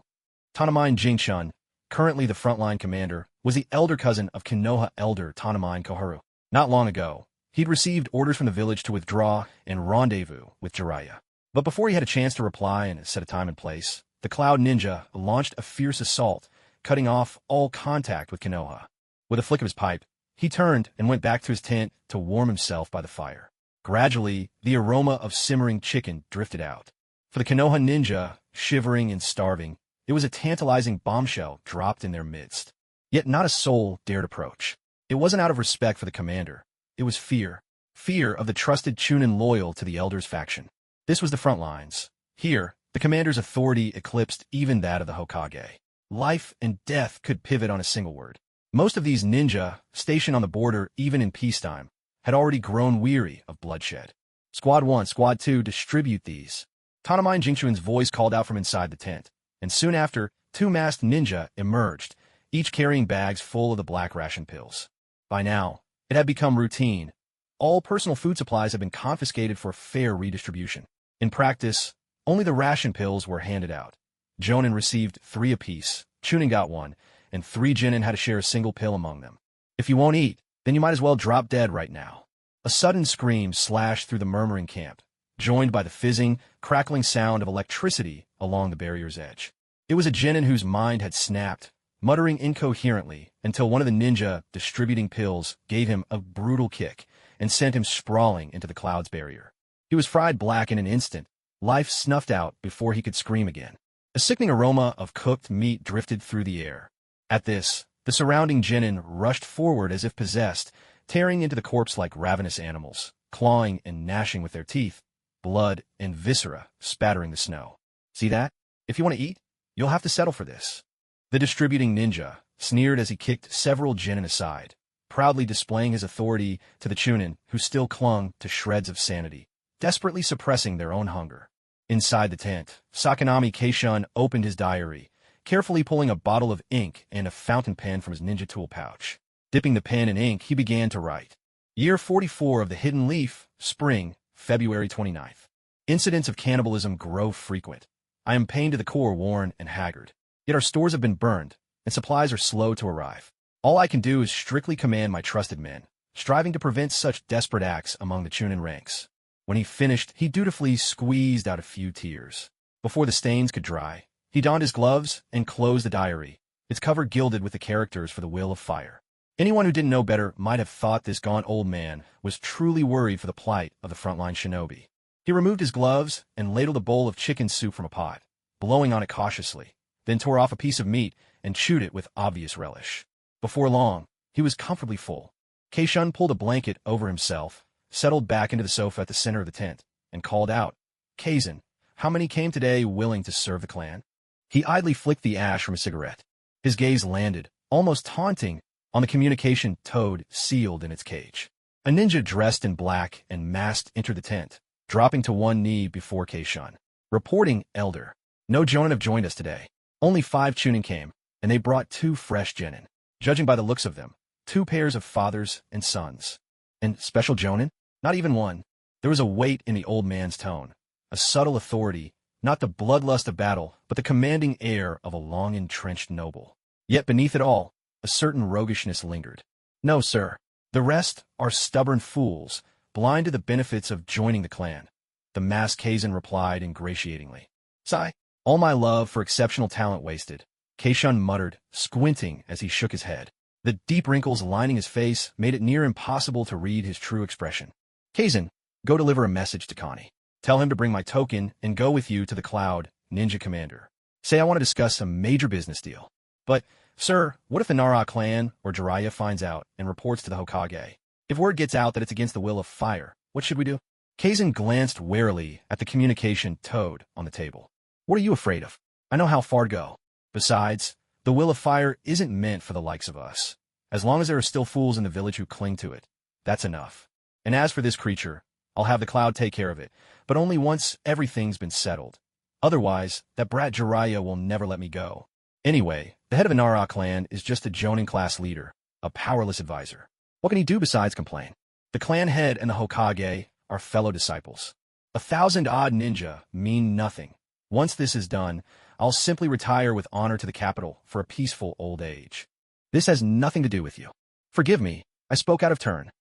Tanamine Jingshun, currently the frontline commander, was the elder cousin of Konoha elder Tanamine Koharu. Not long ago, he'd received orders from the village to withdraw and rendezvous with Jiraiya. But before he had a chance to reply and set a time and place, the Cloud Ninja launched a fierce assault, cutting off all contact with Konoha. With a flick of his pipe, he turned and went back to his tent to warm himself by the fire. Gradually, the aroma of simmering chicken drifted out. For the Konoha ninja, shivering and starving, it was a tantalizing bombshell dropped in their midst. Yet not a soul dared approach. It wasn't out of respect for the commander. It was fear. Fear of the trusted Chunin loyal to the Elders faction. This was the front lines. Here, the commander's authority eclipsed even that of the Hokage. Life and death could pivot on a single word. Most of these ninja, stationed on the border even in peacetime, had already grown weary of bloodshed. Squad 1, Squad 2, distribute these. Tanemine Jingchuan's voice called out from inside the tent, and soon after, 2 masked ninja emerged, each carrying bags full of the black ration pills. By now, it had become routine. All personal food supplies had been confiscated for fair redistribution. In practice, only the ration pills were handed out. Jonin received 3 apiece, Chunin got 1, and 3 Genin had to share a single pill among them. If you won't eat, then you might as well drop dead right now. A sudden scream slashed through the murmuring camp, joined by the fizzing, crackling sound of electricity along the barrier's edge. It was a Genin whose mind had snapped, muttering incoherently until one of the ninja distributing pills gave him a brutal kick and sent him sprawling into the cloud's barrier. He was fried black in an instant, life snuffed out before he could scream again. A sickening aroma of cooked meat drifted through the air. At this, the surrounding Genin rushed forward as if possessed, tearing into the corpse like ravenous animals, clawing and gnashing with their teeth, blood and viscera spattering the snow. See that? If you want to eat, you'll have to settle for this. The distributing ninja sneered as he kicked several Genin aside, proudly displaying his authority to the Chunin who still clung to shreds of sanity, desperately suppressing their own hunger. Inside the tent, Sakanami Keishun opened his diary, carefully pulling a bottle of ink and a fountain pen from his ninja tool pouch. Dipping the pen in ink, he began to write. Year 44 of the Hidden Leaf, Spring, February 29th. Incidents of cannibalism grow frequent. I am pained to the core, worn and haggard. Yet our stores have been burned, and supplies are slow to arrive. All I can do is strictly command my trusted men, striving to prevent such desperate acts among the Chunin ranks. When he finished, he dutifully squeezed out a few tears. Before the stains could dry, he donned his gloves and closed the diary, its cover gilded with the characters for the Will of Fire. Anyone who didn't know better might have thought this gaunt old man was truly worried for the plight of the frontline shinobi. He removed his gloves and ladled a bowl of chicken soup from a pot, blowing on it cautiously, then tore off a piece of meat and chewed it with obvious relish. Before long, he was comfortably full. Keishun pulled a blanket over himself, settled back into the sofa at the center of the tent, and called out, Kaizen, how many came today willing to serve the clan? He idly flicked the ash from a cigarette. His gaze landed, almost taunting, on the communication toad sealed in its cage. A ninja dressed in black and masked entered the tent, dropping to one knee before Keishun. Reporting, Elder. No Jonin have joined us today. Only 5 Chunin came, and they brought 2 fresh Genin. Judging by the looks of them, 2 pairs of fathers and sons. And special Jonin? Not even one. There was a weight in the old man's tone, a subtle authority, not the bloodlust of battle, but the commanding air of a long-entrenched noble. Yet beneath it all, a certain roguishness lingered. No, sir. The rest are stubborn fools, blind to the benefits of joining the clan. The masked Kaizen replied ingratiatingly. Sigh. All my love for exceptional talent wasted, Keishun muttered, squinting as he shook his head. The deep wrinkles lining his face made it near impossible to read his true expression. Kaizen, go deliver a message to Connie. Tell him to bring my token and go with you to the Cloud, Ninja Commander. Say I want to discuss some major business deal. But, sir, what if the Nara clan or Jiraiya finds out and reports to the Hokage? If word gets out that it's against the Will of Fire, what should we do? Kaizen glanced warily at the communication toad on the table. What are you afraid of? I know how far to go. Besides, the Will of Fire isn't meant for the likes of us. As long as there are still fools in the village who cling to it, that's enough. And as for this creature, I'll have the Cloud take care of it, but only once everything's been settled. Otherwise, that brat Jiraiya will never let me go. Anyway, the head of the Nara clan is just a Jonin-class leader, a powerless advisor. What can he do besides complain? The clan head and the Hokage are fellow disciples. 1,000-odd ninja mean nothing. Once this is done, I'll simply retire with honor to the capital for a peaceful old age. This has nothing to do with you. Forgive me, I spoke out of turn.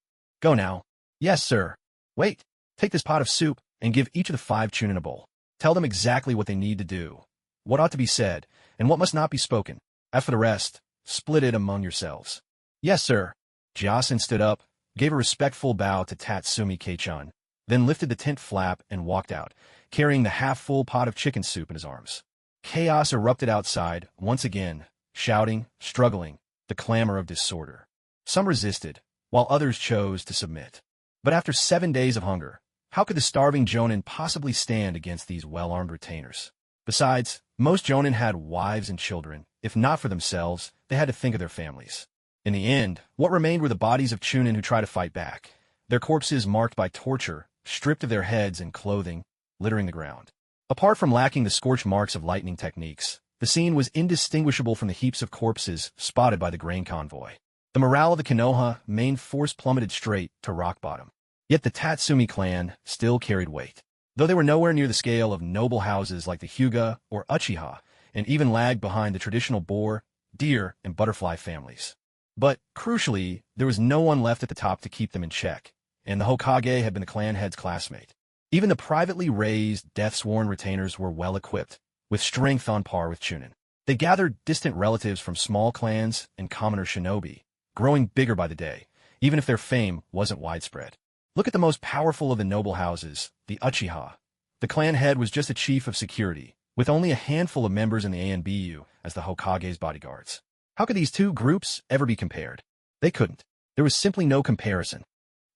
Go now. Yes, sir. Wait, take this pot of soup and give each of the 5 Chunin a bowl. Tell them exactly what they need to do. what ought to be said, and what must not be spoken. As for the rest, split it among yourselves. Yes, sir. Jiasen stood up, gave a respectful bow to Tatsumi Kei-chan, then lifted the tent flap and walked out, carrying the half-full pot of chicken soup in his arms. Chaos erupted outside, once again, shouting, struggling, the clamor of disorder. Some resisted, while others chose to submit. But after 7 days of hunger, how could the starving jonin possibly stand against these well-armed retainers? Besides, most jonin had wives and children. If not for themselves, they had to think of their families. In the end, what remained were the bodies of chunin who tried to fight back, their corpses marked by torture, stripped of their heads and clothing, littering the ground. Apart from lacking the scorch marks of lightning techniques, the scene was indistinguishable from the heaps of corpses spotted by the grain convoy. The morale of the Konoha main force plummeted straight to rock bottom. Yet the Tatsumi clan still carried weight. Though they were nowhere near the scale of noble houses like the Hyuga or Uchiha, and even lagged behind the traditional boar, deer, and butterfly families. But, crucially, there was no one left at the top to keep them in check, and the Hokage had been the clan head's classmate. Even the privately raised, death-sworn retainers were well-equipped, with strength on par with Chunin. They gathered distant relatives from small clans and commoner shinobi, growing bigger by the day, even if their fame wasn't widespread. Look at the most powerful of the noble houses, the Uchiha. The clan head was just a chief of security, with only a handful of members in the ANBU as the Hokage's bodyguards. How could these two groups ever be compared? They couldn't. There was simply no comparison.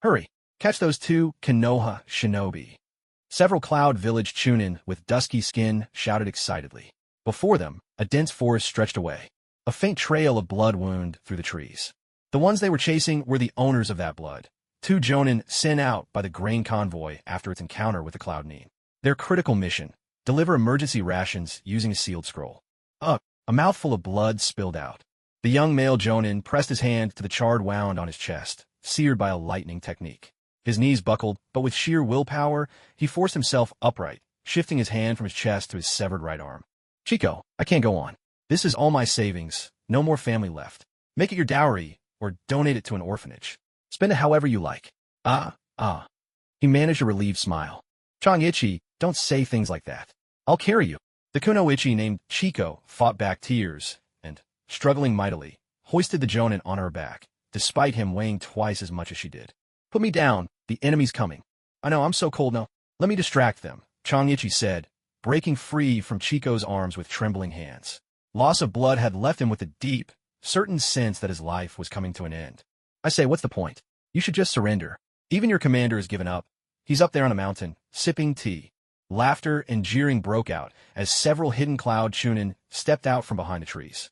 Hurry, catch those two Konoha shinobi. Several Cloud Village Chunin with dusky skin shouted excitedly. Before them, a dense forest stretched away, a faint trail of blood wound through the trees. The ones they were chasing were the owners of that blood, two jonin sent out by the grain convoy after its encounter with the Cloud Nin. Their critical mission: deliver emergency rations using a sealed scroll. A mouthful of blood spilled out. The young male jonin pressed his hand to the charred wound on his chest, seared by a lightning technique. His knees buckled, but with sheer willpower, he forced himself upright, shifting his hand from his chest to his severed right arm. Chico, I can't go on. This is all my savings, no more family left. Make it your dowry, or donate it to an orphanage. Spend it however you like. He managed a relieved smile. Chang-ichi, don't say things like that. I'll carry you. The kunoichi named Chico fought back tears, and, struggling mightily, hoisted the jonin on her back, despite him weighing twice as much as she did. Put me down, the enemy's coming. I know, I'm so cold now. Let me distract them, Chang-ichi said, breaking free from Chico's arms with trembling hands. Loss of blood had left him with a deep, certain sense that his life was coming to an end. I say, what's the point? You should just surrender. Even your commander has given up. He's up there on a mountain, sipping tea. Laughter and jeering broke out as several hidden Cloud Chunin stepped out from behind the trees.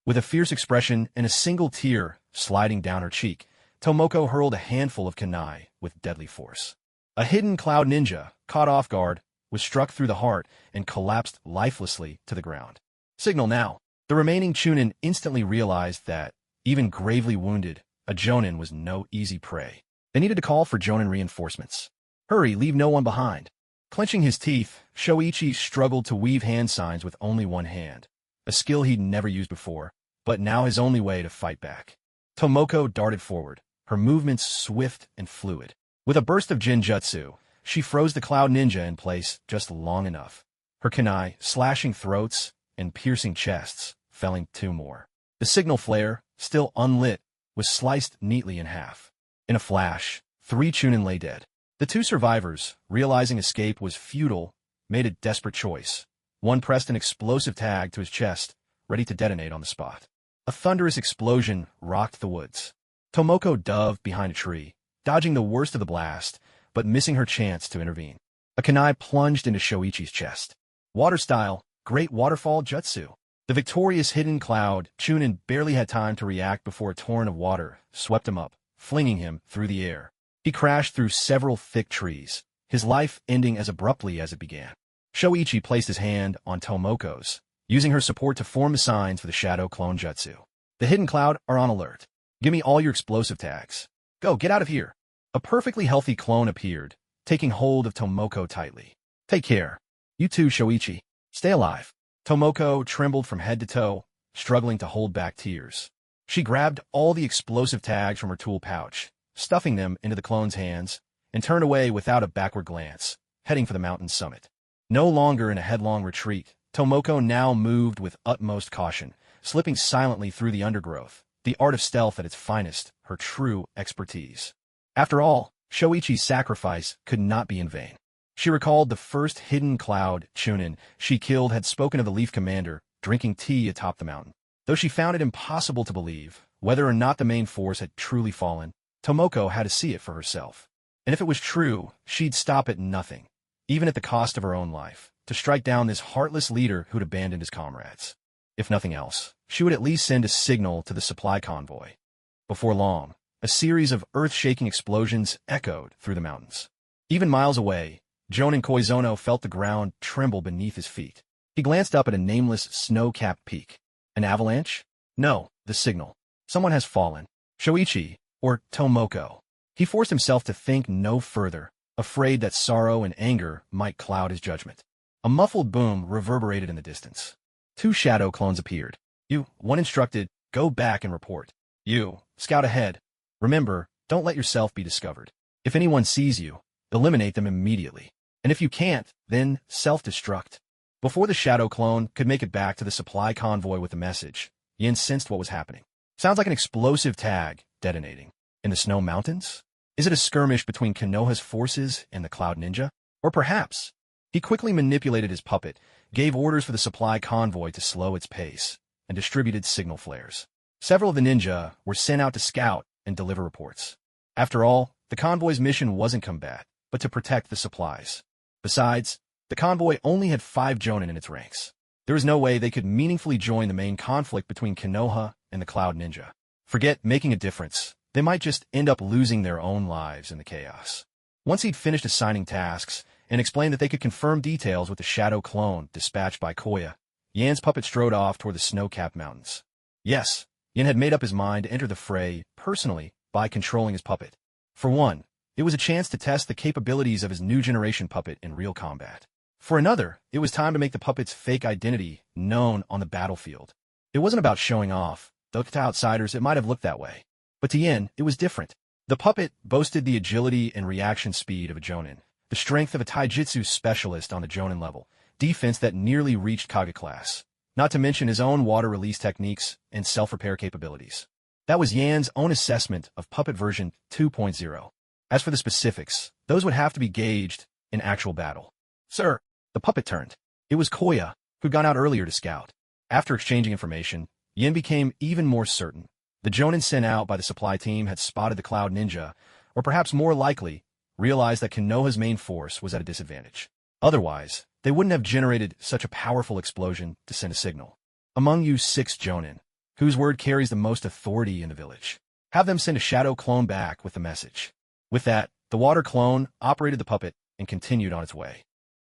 With a fierce expression and a single tear sliding down her cheek, Tomoko hurled a handful of kunai with deadly force. A hidden Cloud Ninja, caught off guard, was struck through the heart and collapsed lifelessly to the ground. Signal now. The remaining Chunin instantly realized that, even gravely wounded, a jonin was no easy prey. They needed to call for jonin reinforcements. Hurry, leave no one behind. Clenching his teeth, Shoichi struggled to weave hand signs with only one hand, a skill he'd never used before, but now his only way to fight back. Tomoko darted forward, her movements swift and fluid. With a burst of Jinjutsu, she froze the Cloud Ninja in place just long enough. Her kunai, slashing throats and piercing chests, felling two more. The signal flare, still unlit, was sliced neatly in half. In a flash, 3 Chunin lay dead. The 2 survivors, realizing escape was futile, made a desperate choice. One pressed an explosive tag to his chest, ready to detonate on the spot. A thunderous explosion rocked the woods. Tomoko dove behind a tree, dodging the worst of the blast, but missing her chance to intervene. A kunai plunged into Shoichi's chest. Water style, great waterfall jutsu. The victorious hidden Cloud Chunin barely had time to react before a torrent of water swept him up, flinging him through the air. He crashed through several thick trees, his life ending as abruptly as it began. Shoichi placed his hand on Tomoko's, using her support to form the signs for the Shadow Clone Jutsu. The hidden Cloud are on alert. Give me all your explosive tags. Go, get out of here. A perfectly healthy clone appeared, taking hold of Tomoko tightly. Take care. You too, Shoichi. Stay alive. Tomoko trembled from head to toe, struggling to hold back tears. She grabbed all the explosive tags from her tool pouch, stuffing them into the clone's hands, and turned away without a backward glance, heading for the mountain's summit. No longer in a headlong retreat, Tomoko now moved with utmost caution, slipping silently through the undergrowth, the art of stealth at its finest, her true expertise. After all, Shoichi's sacrifice could not be in vain. She recalled the first hidden cloud, Chunin, she killed had spoken of the Leaf Commander, drinking tea atop the mountain. Though she found it impossible to believe, whether or not the main force had truly fallen, Tomoko had to see it for herself. And if it was true, she'd stop at nothing, even at the cost of her own life, to strike down this heartless leader who'd abandoned his comrades. If nothing else, she would at least send a signal to the supply convoy. Before long, a series of earth-shaking explosions echoed through the mountains. Even miles away, Jonin Koizono felt the ground tremble beneath his feet. He glanced up at a nameless, snow-capped peak. An avalanche? No, the signal. Someone has fallen. Shoichi, or Tomoko. He forced himself to think no further, afraid that sorrow and anger might cloud his judgment. A muffled boom reverberated in the distance. 2 shadow clones appeared. One instructed, go back and report. Scout ahead. Remember, don't let yourself be discovered. If anyone sees you, eliminate them immediately. And if you can't, then self-destruct. Before the shadow clone could make it back to the supply convoy with the message, Yin sensed what was happening. Sounds like an explosive tag detonating. In the snow mountains? Is it a skirmish between Konoha's forces and the Cloud Ninja? Or perhaps? He quickly manipulated his puppet, gave orders for the supply convoy to slow its pace, and distributed signal flares. Several of the ninja were sent out to scout and deliver reports. After all, the convoy's mission wasn't combat, but to protect the supplies. Besides, the convoy only had 5 jonin in its ranks. There was no way they could meaningfully join the main conflict between Konoha and the Cloud Ninja. Forget making a difference. They might just end up losing their own lives in the chaos. Once he'd finished assigning tasks and explained that they could confirm details with the shadow clone dispatched by Koya, Yan's puppet strode off toward the snow-capped mountains. Yes, Yan had made up his mind to enter the fray personally by controlling his puppet. For one, it was a chance to test the capabilities of his new generation puppet in real combat. For another, it was time to make the puppet's fake identity known on the battlefield. It wasn't about showing off, though to outsiders it might have looked that way. But to Yin, it was different. The puppet boasted the agility and reaction speed of a jonin, the strength of a taijutsu specialist on the jonin level, defense that nearly reached Kage class, not to mention his own water release techniques and self-repair capabilities. That was Yan's own assessment of puppet version 2.0. As for the specifics, those would have to be gauged in actual battle. Sir, the puppet turned. It was Koya, who'd gone out earlier to scout. After exchanging information, Yin became even more certain. The jonin sent out by the supply team had spotted the Cloud Ninja, or perhaps more likely, realized that Konoha's main force was at a disadvantage. Otherwise, they wouldn't have generated such a powerful explosion to send a signal. Among you 6 jonin, whose word carries the most authority in the village, have them send a shadow clone back with the message. With that, the water clone operated the puppet and continued on its way.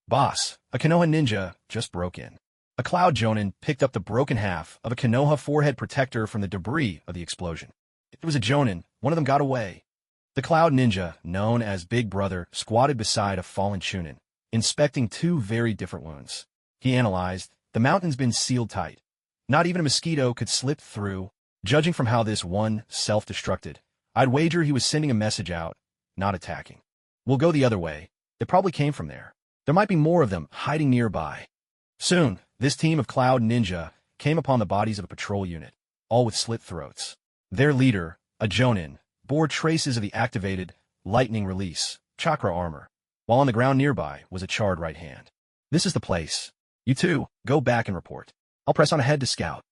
Boss, a Konoha ninja just broke in. A Cloud Jonin picked up the broken half of a Konoha forehead protector from the debris of the explosion. It was a Jonin. One of them got away. The Cloud Ninja, known as Big Brother, squatted beside a fallen Chunin, inspecting 2 very different wounds. He analyzed, the mountain's been sealed tight. Not even a mosquito could slip through. Judging from how this one self-destructed, I'd wager he was sending a message out, not attacking. We'll go the other way. It probably came from there. There might be more of them hiding nearby. Soon, this team of Cloud Ninja came upon the bodies of a patrol unit, all with slit throats. Their leader, a Jonin, bore traces of the activated lightning release, Chakra armor, while on the ground nearby was a charred right hand. This is the place. You 2, go back and report. I'll press on ahead to scout.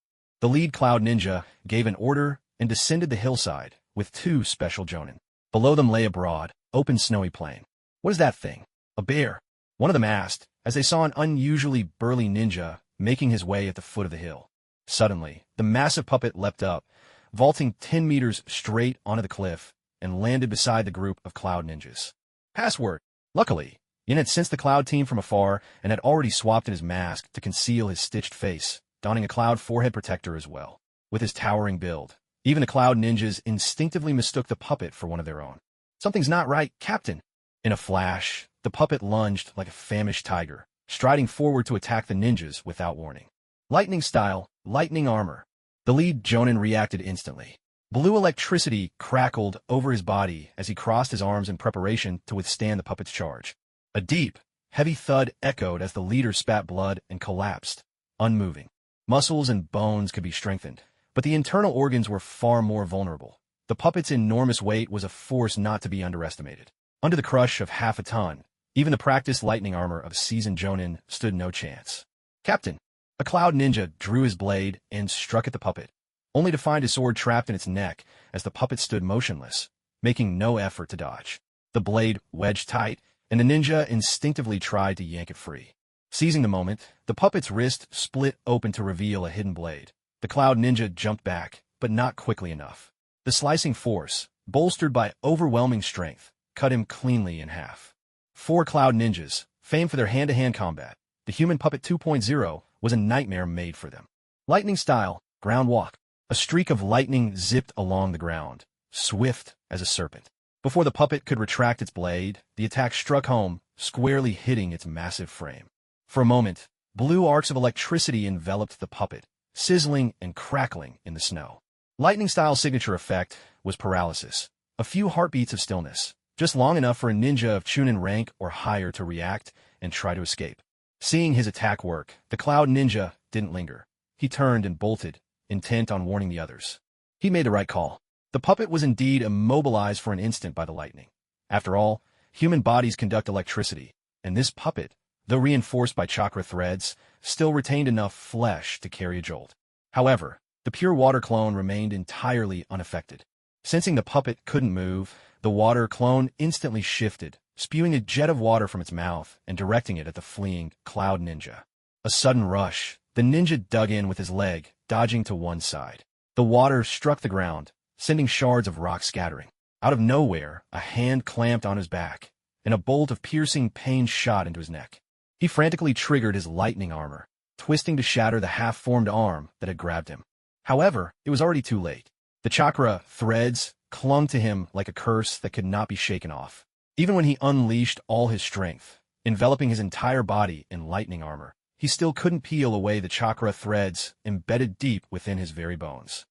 The lead Cloud Ninja gave an order and descended the hillside with 2 special Jonin. Below them lay a broad, open snowy plain. What is that thing? A bear. One of them asked, as they saw an unusually burly ninja making his way at the foot of the hill. Suddenly, the massive puppet leapt up, vaulting 10 meters straight onto the cliff, and landed beside the group of Cloud Ninjas. Password. Luckily, Yin had sensed the Cloud team from afar and had already swapped in his mask to conceal his stitched face, donning a Cloud forehead protector as well. With his towering build, even the Cloud Ninjas instinctively mistook the puppet for one of their own. Something's not right, Captain. In a flash, the puppet lunged like a famished tiger, striding forward to attack the ninjas without warning. Lightning style, lightning armor. The lead Jonin reacted instantly. Blue electricity crackled over his body as he crossed his arms in preparation to withstand the puppet's charge. A deep, Heavy thud echoed as the leader spat blood and collapsed, unmoving. Muscles and bones could be strengthened, but the internal organs were far more vulnerable. The puppet's enormous weight was a force not to be underestimated. Under the crush of half a ton, even the practiced lightning armor of seasoned Jonin stood no chance. Captain! A cloud ninja drew his blade and struck at the puppet, only to find his sword trapped in its neck as the puppet stood motionless, making no effort to dodge. The blade wedged tight, and the ninja instinctively tried to yank it free. Seizing the moment, the puppet's wrist split open to reveal a hidden blade. The cloud ninja jumped back, but not quickly enough. The slicing force, bolstered by overwhelming strength, cut him cleanly in half. 4 cloud ninjas, famed for their hand-to-hand combat, the human puppet 2.0 was a nightmare made for them. Lightning style, ground walk. A streak of lightning zipped along the ground, swift as a serpent. Before the puppet could retract its blade, the attack struck home, squarely hitting its massive frame. For a moment, blue arcs of electricity enveloped the puppet, sizzling and crackling in the snow. Lightning-style signature effect was paralysis. A few heartbeats of stillness, just long enough for a ninja of Chunin rank or higher to react and try to escape. Seeing his attack work, the cloud ninja didn't linger. He turned and bolted, intent on warning the others. He made the right call. The puppet was indeed immobilized for an instant by the lightning. After all, human bodies conduct electricity, and this puppet, though reinforced by chakra threads, still retained enough flesh to carry a jolt. However, the pure water clone remained entirely unaffected. Sensing the puppet couldn't move, the water clone instantly shifted, spewing a jet of water from its mouth and directing it at the fleeing cloud ninja. A sudden rush, the ninja dug in with his leg, dodging to one side. The water struck the ground, sending shards of rock scattering. Out of nowhere, a hand clamped on his back, and a bolt of piercing pain shot into his neck. He frantically triggered his lightning armor, twisting to shatter the half-formed arm that had grabbed him. However, it was already too late. The chakra threads clung to him like a curse that could not be shaken off. Even when he unleashed all his strength, enveloping his entire body in lightning armor, he still couldn't peel away the chakra threads embedded deep within his very bones.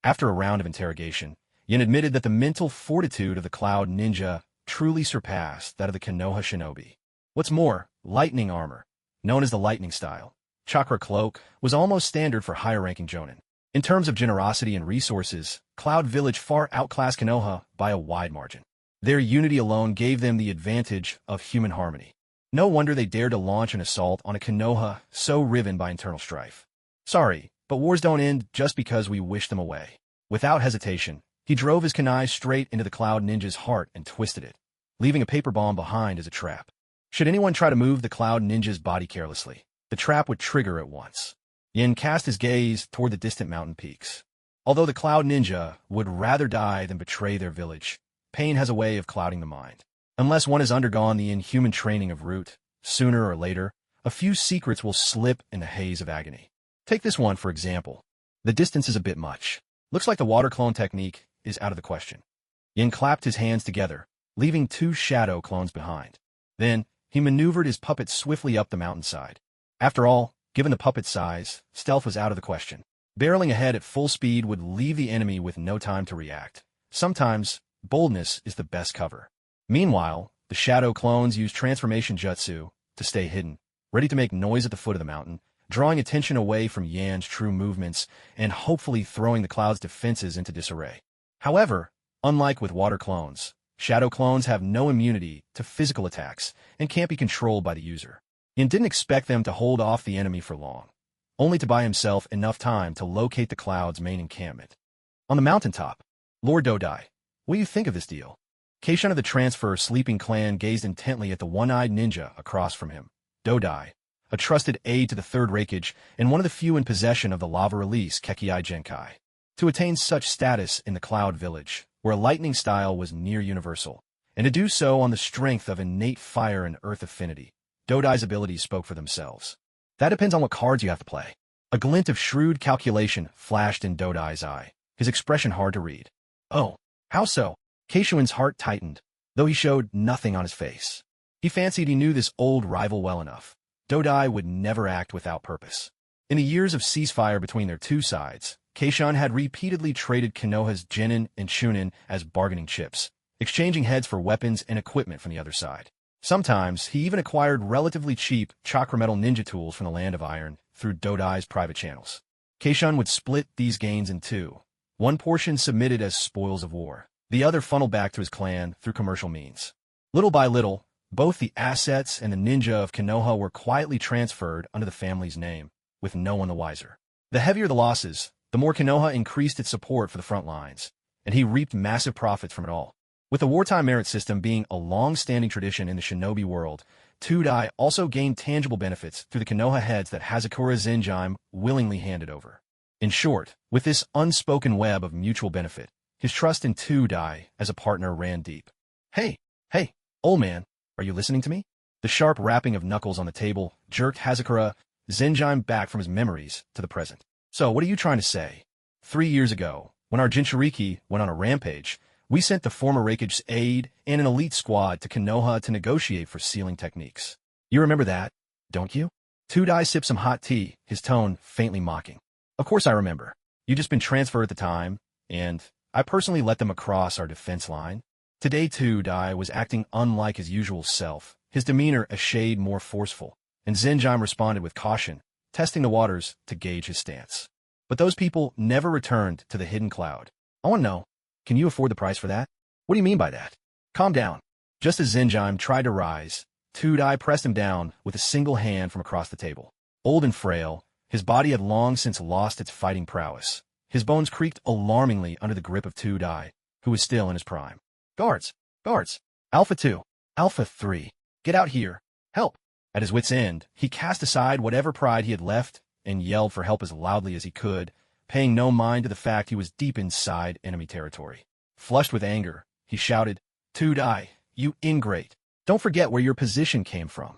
After a round of interrogation, Yin admitted that the mental fortitude of the cloud ninja truly surpassed that of the Konoha shinobi. What's more, lightning armor, known as the lightning style, chakra cloak, was almost standard for higher-ranking jonin. In terms of generosity and resources, Cloud Village far outclassed Konoha by a wide margin. Their unity alone gave them the advantage of human harmony. No wonder they dared to launch an assault on a Konoha so riven by internal strife. Sorry, but wars don't end just because we wish them away. Without hesitation, he drove his kunai straight into the cloud ninja's heart and twisted it, leaving a paper bomb behind as a trap. Should anyone try to move the cloud ninja's body carelessly, the trap would trigger at once. Yin cast his gaze toward the distant mountain peaks. Although the cloud ninja would rather die than betray their village, pain has a way of clouding the mind. Unless one has undergone the inhuman training of Root, sooner or later, a few secrets will slip in the haze of agony. Take this one, for example. The distance is a bit much. Looks like the water clone technique is out of the question. Yin clapped his hands together, leaving 2 shadow clones behind. Then, he maneuvered his puppet swiftly up the mountainside. After all, given the puppet's size, stealth was out of the question. Barreling ahead at full speed would leave the enemy with no time to react. Sometimes, boldness is the best cover. Meanwhile, the shadow clones used transformation jutsu to stay hidden, ready to make noise at the foot of the mountain, drawing attention away from Yan's true movements and hopefully throwing the cloud's defenses into disarray. However, unlike with water clones, shadow clones have no immunity to physical attacks and can't be controlled by the user. Yin didn't expect them to hold off the enemy for long, only to buy himself enough time to locate the cloud's main encampment. On the mountaintop, Lord Dodai, what do you think of this deal? Keishun of the Transfer Sleeping Clan gazed intently at the one-eyed ninja across from him. Dodai, a trusted aide to the Third Reikage and one of the few in possession of the lava release Kekkei Genkai. To attain such status in the Cloud Village, where a lightning style was near universal, and to do so on the strength of innate fire and earth affinity, Dodai's abilities spoke for themselves. That depends on what cards you have to play. A glint of shrewd calculation flashed in Dodai's eye, his expression hard to read. Oh, how so? Keishun's heart tightened, though he showed nothing on his face. He fancied he knew this old rival well enough. Dodai would never act without purpose. In the years of ceasefire between their two sides, Keishun had repeatedly traded Konoha's genin and Chunin as bargaining chips, exchanging heads for weapons and equipment from the other side. Sometimes, he even acquired relatively cheap Chakra metal ninja tools from the Land of Iron through Dodai's private channels. Keishun would split these gains in two. One portion submitted as spoils of war, the other funneled back to his clan through commercial means. Little by little, both the assets and the ninja of Konoha were quietly transferred under the family's name, with no one the wiser. The heavier the losses, the more Konoha increased its support for the front lines, and he reaped massive profits from it all. With the wartime merit system being a long-standing tradition in the shinobi world, Tudai also gained tangible benefits through the Konoha heads that Hazakura Zenjime willingly handed over. In short, with this unspoken web of mutual benefit, his trust in Tudai as a partner ran deep. Hey, old man, are you listening to me? The sharp rapping of knuckles on the table jerked Hazakura Zenjime back from his memories to the present. So, what are you trying to say? 3 years ago, when our Jinchuriki went on a rampage, we sent the former Raikage's aide and an elite squad to Konoha to negotiate for sealing techniques. You remember that, don't you? Tudai sipped some hot tea, his tone faintly mocking. Of course I remember. You'd just been transferred at the time, and I personally let them across our defense line. Today Tudai was acting unlike his usual self, his demeanor a shade more forceful, and Zenjime responded with caution, testing the waters to gauge his stance. But those people never returned to the hidden cloud. I want to know, can you afford the price for that? What do you mean by that? Calm down. Just as Zenjime tried to rise, Tudai pressed him down with a single hand from across the table. Old and frail, his body had long since lost its fighting prowess. His bones creaked alarmingly under the grip of Tudai, who was still in his prime. Guards! Alpha 2, Alpha 3, get out here, help! At his wit's end, he cast aside whatever pride he had left and yelled for help as loudly as he could, paying no mind to the fact he was deep inside enemy territory. Flushed with anger, he shouted, Tudai, you ingrate! Don't forget where your position came from.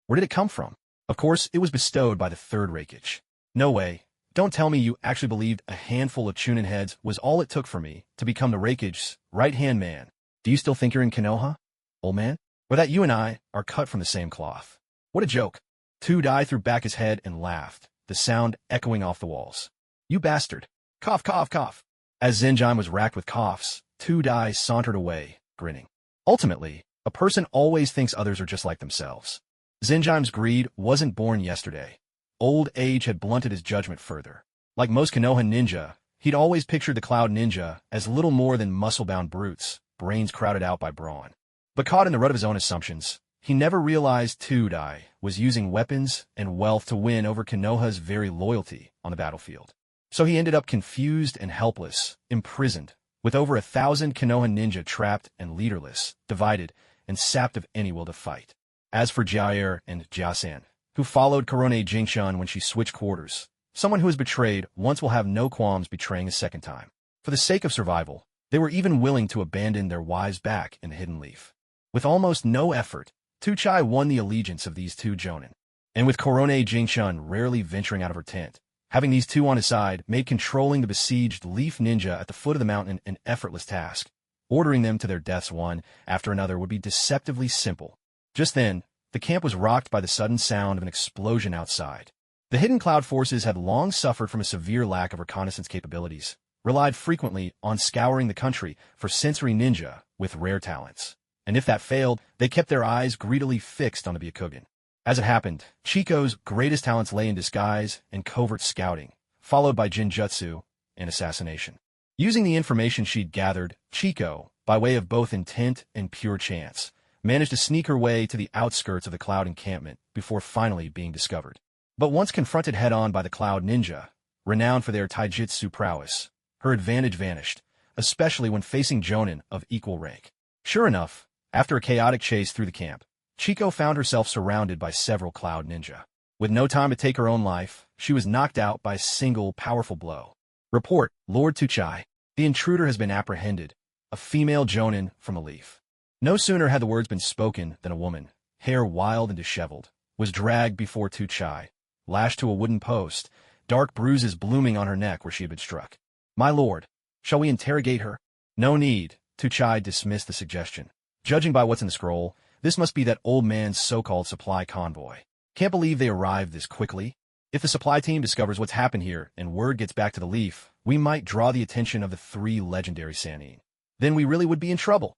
Where did it come from? Of course, it was bestowed by the third Raikage. No way. Don't tell me you actually believed a handful of Chunin heads was all it took for me to become the Raikage's right-hand man. Do you still think you're in Konoha, old man? Or that you and I are cut from the same cloth? What a joke. Tudai threw back his head and laughed, the sound echoing off the walls. You bastard. Cough, cough, cough. As Zenjime was racked with coughs, Tudai sauntered away, grinning. Ultimately, a person always thinks others are just like themselves. Zenjime's greed wasn't born yesterday. Old age had blunted his judgment further. Like most Konoha ninja, he'd always pictured the Cloud Ninja as little more than muscle-bound brutes, brains crowded out by brawn. But caught in the rut of his own assumptions, he never realized Tudai was using weapons and wealth to win over Konoha's very loyalty on the battlefield. So he ended up confused and helpless, imprisoned, with over 1,000 Konoha ninja trapped and leaderless, divided, and sapped of any will to fight. As for Jair and Jiasan, who followed Korone Jingshun when she switched quarters, someone who is betrayed once will have no qualms betraying a second time. For the sake of survival, they were even willing to abandon their wives back in the Hidden Leaf. With almost no effort, Tuchai won the allegiance of these two jonin. And with Korone Jingshun rarely venturing out of her tent, having these two on his side made controlling the besieged Leaf Ninja at the foot of the mountain an effortless task. Ordering them to their deaths one after another would be deceptively simple. Just then, the camp was rocked by the sudden sound of an explosion outside. The Hidden Cloud forces had long suffered from a severe lack of reconnaissance capabilities, relied frequently on scouring the country for sensory ninja with rare talents. And if that failed, they kept their eyes greedily fixed on the Byakugan. As it happened, Chico's greatest talents lay in disguise and covert scouting, followed by Jinjutsu and assassination. Using the information she'd gathered, Chico, by way of both intent and pure chance, managed to sneak her way to the outskirts of the Cloud encampment before finally being discovered. But once confronted head-on by the Cloud Ninja, renowned for their taijutsu prowess, her advantage vanished, especially when facing jonin of equal rank. Sure enough, after a chaotic chase through the camp, Chico found herself surrounded by several Cloud Ninja. With no time to take her own life, she was knocked out by a single powerful blow. Report, Lord Tuchai. The intruder has been apprehended, a female jonin from a leaf. No sooner had the words been spoken than a woman, hair wild and disheveled, was dragged before Tuchai, lashed to a wooden post, dark bruises blooming on her neck where she had been struck. My lord, shall we interrogate her? No need, Tuchai dismissed the suggestion. Judging by what's in the scroll, this must be that old man's so-called supply convoy. Can't believe they arrived this quickly. If the supply team discovers what's happened here and word gets back to the Leaf, we might draw the attention of the 3 legendary Sannin. Then we really would be in trouble.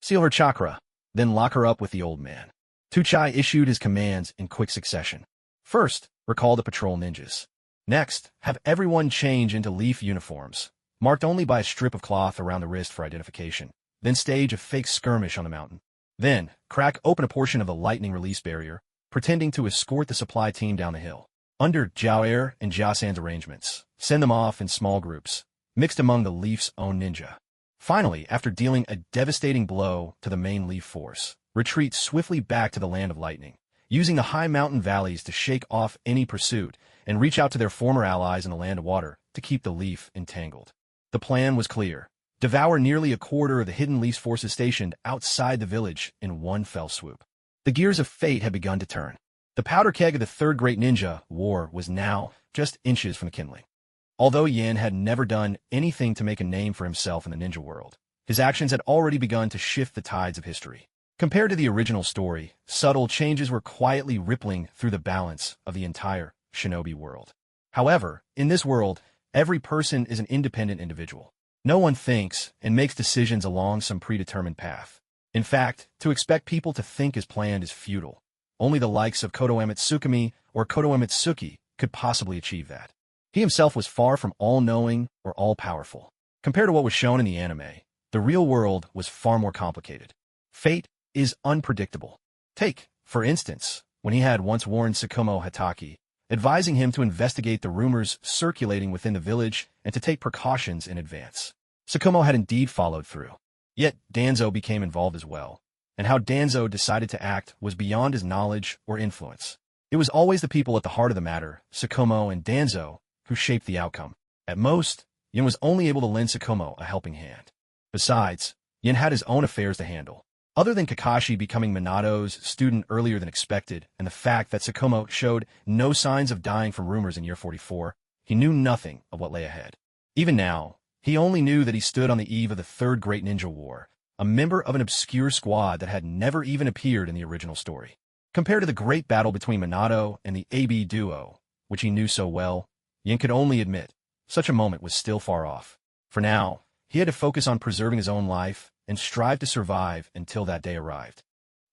Seal her chakra, then lock her up with the old man. Tuchai issued his commands in quick succession. First, recall the patrol ninjas. Next, have everyone change into leaf uniforms, marked only by a strip of cloth around the wrist for identification. Then stage a fake skirmish on the mountain. Then, crack open a portion of the lightning release barrier, pretending to escort the supply team down the hill. Under Jiao Er and Jiao San's arrangements, send them off in small groups, mixed among the Leaf's own ninja. Finally, after dealing a devastating blow to the main Leaf force, retreat swiftly back to the land of lightning, using the high mountain valleys to shake off any pursuit and reach out to their former allies in the land of water to keep the Leaf entangled. The plan was clear. Devour nearly a quarter of the hidden Leaf's forces stationed outside the village in one fell swoop. The gears of fate had begun to turn. The powder keg of the third great ninja war was now just inches from the kindling. Although Yin had never done anything to make a name for himself in the ninja world, his actions had already begun to shift the tides of history. Compared to the original story, subtle changes were quietly rippling through the balance of the entire shinobi world. However, in this world, every person is an independent individual. No one thinks and makes decisions along some predetermined path. In fact, to expect people to think as planned is futile. Only the likes of Koto Tsukimi or Koto Tsuki could possibly achieve that. He himself was far from all-knowing or all-powerful. Compared to what was shown in the anime, the real world was far more complicated. Fate is unpredictable. Take, for instance, when he had once warned Tsukumo Hatake, advising him to investigate the rumors circulating within the village and to take precautions in advance. Tsukumo had indeed followed through. Yet Danzo became involved as well, and how Danzo decided to act was beyond his knowledge or influence. It was always the people at the heart of the matter, Tsukumo and Danzo, who shaped the outcome. At most, Yin was only able to lend Tsukumo a helping hand. Besides, Yin had his own affairs to handle. Other than Kakashi becoming Minato's student earlier than expected, and the fact that Tsukumo showed no signs of dying from rumors in year 44, he knew nothing of what lay ahead. Even now, he only knew that he stood on the eve of the Third Great Ninja War, a member of an obscure squad that had never even appeared in the original story. Compared to the great battle between Minato and the AB duo, which he knew so well, Yin could only admit such a moment was still far off. For now, he had to focus on preserving his own life and strive to survive until that day arrived.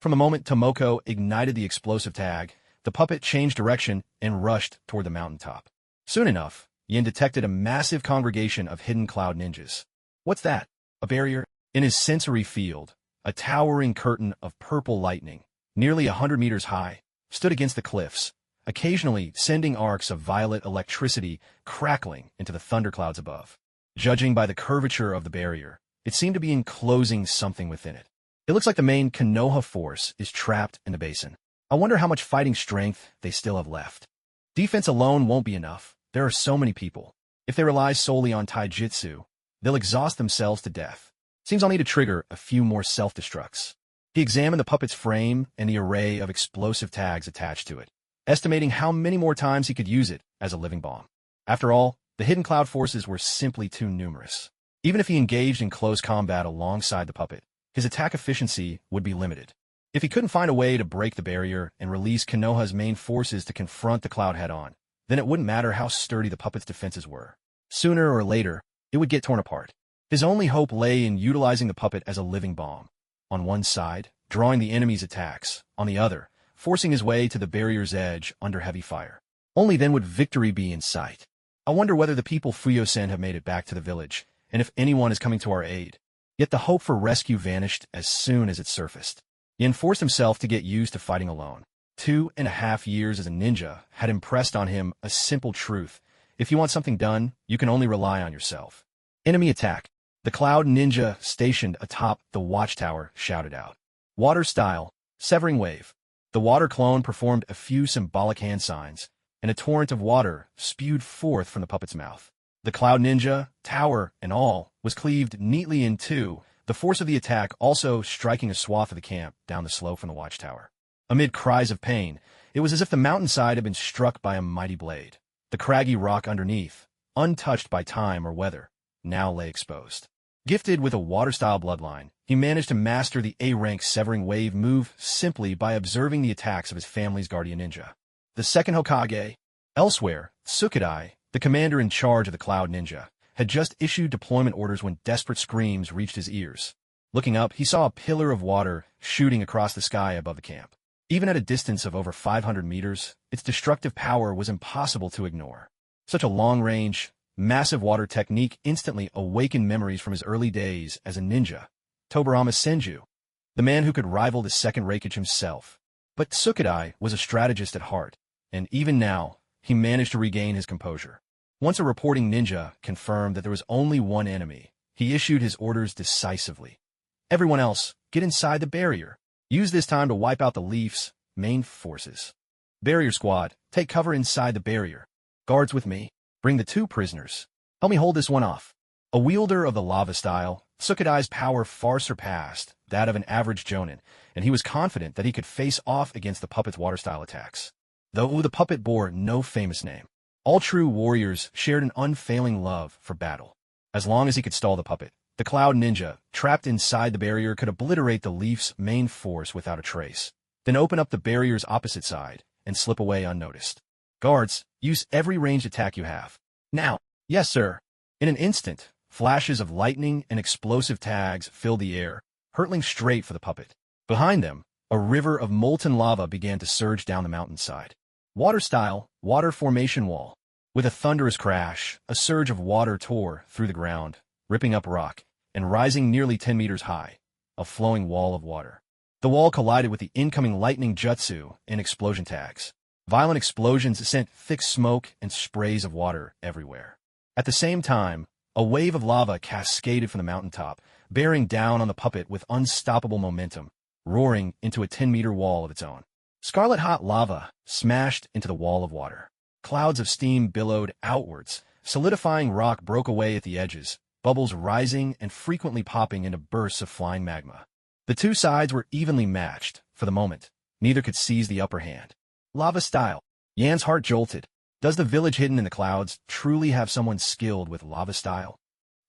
From the moment Tomoko ignited the explosive tag, the puppet changed direction and rushed toward the mountaintop. Soon enough, Yin detected a massive congregation of hidden cloud ninjas. What's that? A barrier? In his sensory field, a towering curtain of purple lightning, nearly 100 meters high, stood against the cliffs, occasionally sending arcs of violet electricity crackling into the thunderclouds above. Judging by the curvature of the barrier, it seemed to be enclosing something within it. It looks like the main Konoha force is trapped in the basin. I wonder how much fighting strength they still have left. Defense alone won't be enough. There are so many people. If they rely solely on taijutsu, they'll exhaust themselves to death. Seems I'll need to trigger a few more self-destructs. He examined the puppet's frame and the array of explosive tags attached to it, estimating how many more times he could use it as a living bomb. After all, the hidden cloud forces were simply too numerous. Even if he engaged in close combat alongside the puppet, his attack efficiency would be limited. If he couldn't find a way to break the barrier and release Konoha's main forces to confront the cloud head-on, then it wouldn't matter how sturdy the puppet's defenses were. Sooner or later, it would get torn apart. His only hope lay in utilizing the puppet as a living bomb. On one side, drawing the enemy's attacks, on the other, forcing his way to the barrier's edge under heavy fire. Only then would victory be in sight. I wonder whether the people Fuyosen have made it back to the village, and if anyone is coming to our aid. Yet the hope for rescue vanished as soon as it surfaced. Yin forced himself to get used to fighting alone. 2.5 years as a ninja had impressed on him a simple truth. If you want something done, you can only rely on yourself. Enemy attack. The cloud ninja stationed atop the watchtower shouted out. Water style, severing wave. The water clone performed a few symbolic hand signs, and a torrent of water spewed forth from the puppet's mouth. The cloud ninja, tower, and all, was cleaved neatly in two, the force of the attack also striking a swath of the camp down the slope from the watchtower. Amid cries of pain, it was as if the mountainside had been struck by a mighty blade. The craggy rock underneath, untouched by time or weather, now lay exposed. Gifted with a water-style bloodline, he managed to master the A-rank severing wave move simply by observing the attacks of his family's guardian ninja. The second Hokage. Elsewhere, Tsukidai, the commander in charge of the Cloud Ninja, had just issued deployment orders when desperate screams reached his ears. Looking up, he saw a pillar of water shooting across the sky above the camp. Even at a distance of over 500 meters, its destructive power was impossible to ignore. Such a long-range, massive water technique instantly awakened memories from his early days as a ninja. Tobirama Senju, the man who could rival the second Raikage himself. But Tsukadai was a strategist at heart, and even now, he managed to regain his composure. Once a reporting ninja confirmed that there was only one enemy, he issued his orders decisively. Everyone else, get inside the barrier. Use this time to wipe out the Leaf's main forces. Barrier squad, take cover inside the barrier. Guards with me. Bring the 2 prisoners. Help me hold this one off. A wielder of the lava style, Tsukadai's power far surpassed that of an average jonin, and he was confident that he could face off against the puppet's water-style attacks. Though the puppet bore no famous name, all true warriors shared an unfailing love for battle. As long as he could stall the puppet, the Cloud Ninja, trapped inside the barrier, could obliterate the Leaf's main force without a trace, then open up the barrier's opposite side and slip away unnoticed. Guards, use every ranged attack you have. Now. Yes, sir. In an instant, flashes of lightning and explosive tags filled the air, hurtling straight for the puppet. Behind them, a river of molten lava began to surge down the mountainside. Water-style, water formation wall. With a thunderous crash, a surge of water tore through the ground, ripping up rock, and rising nearly 10 meters high, a flowing wall of water. The wall collided with the incoming lightning jutsu and explosion tags. Violent explosions sent thick smoke and sprays of water everywhere. At the same time, a wave of lava cascaded from the mountaintop, bearing down on the puppet with unstoppable momentum, roaring into a 10-meter wall of its own. Scarlet-hot lava smashed into the wall of water. Clouds of steam billowed outwards, solidifying rock broke away at the edges, bubbles rising and frequently popping into bursts of flying magma. The 2 sides were evenly matched. For the moment, neither could seize the upper hand. Lava style. Yan's heart jolted. Does the village hidden in the clouds truly have someone skilled with lava style?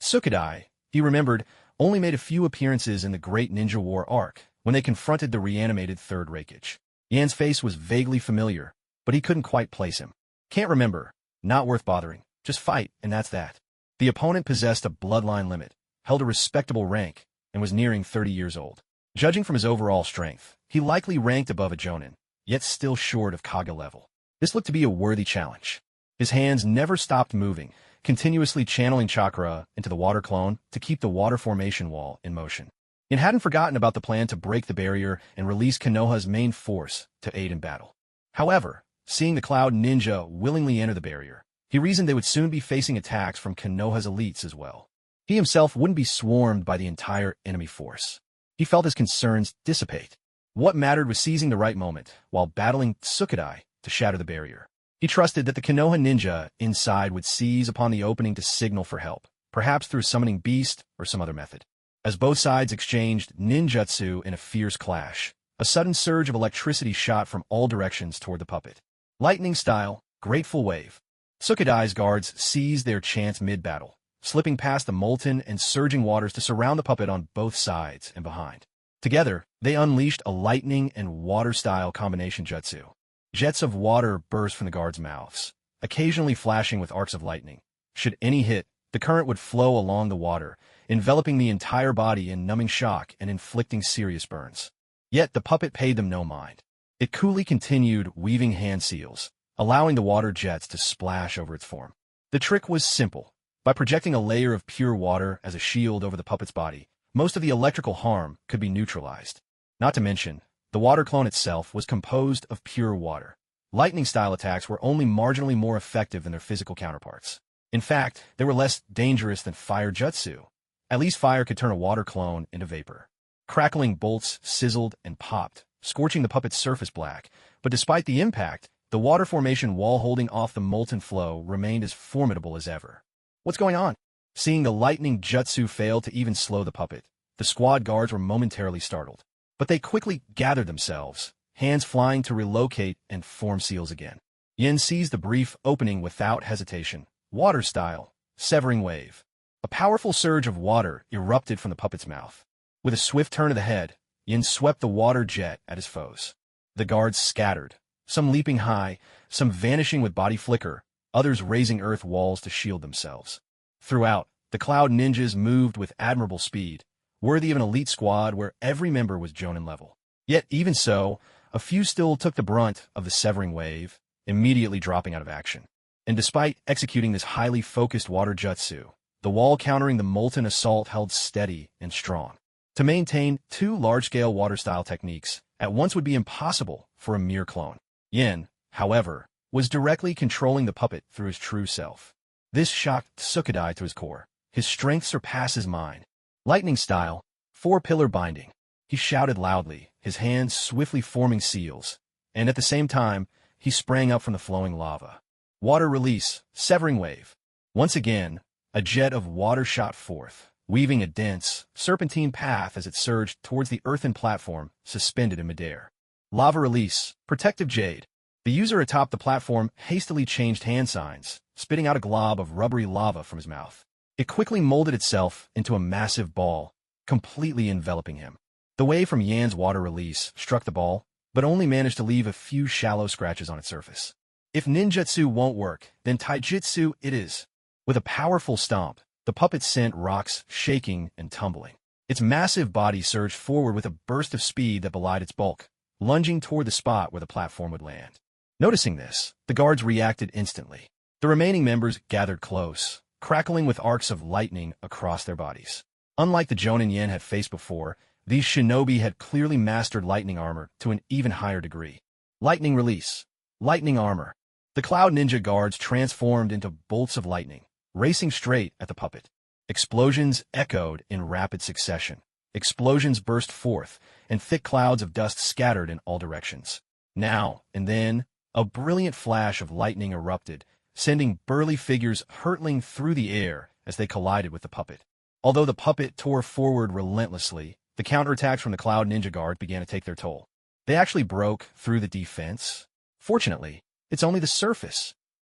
Tsukadai, he remembered, only made a few appearances in the Great Ninja War arc when they confronted the reanimated Third Raikage. Yan's face was vaguely familiar, but he couldn't quite place him. Can't remember. Not worth bothering. Just fight, and that's that. The opponent possessed a bloodline limit, held a respectable rank, and was nearing 30 years old. Judging from his overall strength, he likely ranked above a jonin, yet still short of Kage level. This looked to be a worthy challenge. His hands never stopped moving, continuously channeling chakra into the water clone to keep the water formation wall in motion. Yin hadn't forgotten about the plan to break the barrier and release Konoha's main force to aid in battle. However, seeing the Cloud Ninja willingly enter the barrier, he reasoned they would soon be facing attacks from Konoha's elites as well. He himself wouldn't be swarmed by the entire enemy force. He felt his concerns dissipate. What mattered was seizing the right moment while battling Tsukadai to shatter the barrier. He trusted that the Konoha ninja inside would seize upon the opening to signal for help, perhaps through summoning beast or some other method. As both sides exchanged ninjutsu in a fierce clash, a sudden surge of electricity shot from all directions toward the puppet. Lightning style, grateful wave. Tsukadai's guards seized their chance mid-battle, slipping past the molten and surging waters to surround the puppet on both sides and behind. Together, they unleashed a lightning and water-style combination jutsu. Jets of water burst from the guards' mouths, occasionally flashing with arcs of lightning. Should any hit, the current would flow along the water, enveloping the entire body in numbing shock and inflicting serious burns. Yet the puppet paid them no mind. It coolly continued weaving hand seals, allowing the water jets to splash over its form. The trick was simple. By projecting a layer of pure water as a shield over the puppet's body, most of the electrical harm could be neutralized. Not to mention, the water clone itself was composed of pure water. Lightning-style attacks were only marginally more effective than their physical counterparts. In fact, they were less dangerous than fire jutsu. At least fire could turn a water clone into vapor. Crackling bolts sizzled and popped, scorching the puppet's surface black, but despite the impact, the water formation wall holding off the molten flow remained as formidable as ever. What's going on? Seeing the lightning jutsu fail to even slow the puppet, the squad guards were momentarily startled. But they quickly gathered themselves, hands flying to relocate and form seals again. Yin seized the brief opening without hesitation. Water style, severing wave. A powerful surge of water erupted from the puppet's mouth. With a swift turn of the head, Yin swept the water jet at his foes. The guards scattered, some leaping high, some vanishing with body flicker, others raising earth walls to shield themselves. Throughout, the Cloud Ninjas moved with admirable speed, worthy of an elite squad where every member was Jonin level. Yet even so, a few still took the brunt of the severing wave, immediately dropping out of action. And despite executing this highly focused water jutsu, the wall countering the molten assault held steady and strong. To maintain two large-scale water-style techniques at once would be impossible for a mere clone. Yen, however, was directly controlling the puppet through his true self. This shocked Tsukadai to his core. His strength surpasses mine. Lightning style, 4-pillar binding. He shouted loudly, his hands swiftly forming seals, and at the same time, he sprang up from the flowing lava. Water release, severing wave. Once again, a jet of water shot forth, weaving a dense, serpentine path as it surged towards the earthen platform suspended in midair. Lava release, protective jade. The user atop the platform hastily changed hand signs, spitting out a glob of rubbery lava from his mouth. It quickly molded itself into a massive ball, completely enveloping him. The wave from Yan's water release struck the ball, but only managed to leave a few shallow scratches on its surface. If ninjutsu won't work, then taijutsu it is. With a powerful stomp, the puppet sent rocks shaking and tumbling. Its massive body surged forward with a burst of speed that belied its bulk, lunging toward the spot where the platform would land. Noticing this, the guards reacted instantly. The remaining members gathered close, crackling with arcs of lightning across their bodies. Unlike the Jonin Yen had faced before, these shinobi had clearly mastered lightning armor to an even higher degree. Lightning release. Lightning armor. The Cloud Ninja guards transformed into bolts of lightning, racing straight at the puppet. Explosions echoed in rapid succession. Explosions burst forth, and thick clouds of dust scattered in all directions. Now and then, a brilliant flash of lightning erupted, sending burly figures hurtling through the air as they collided with the puppet. Although the puppet tore forward relentlessly, the counterattacks from the Cloud Ninja Guard began to take their toll. They actually broke through the defense. Fortunately, it's only the surface.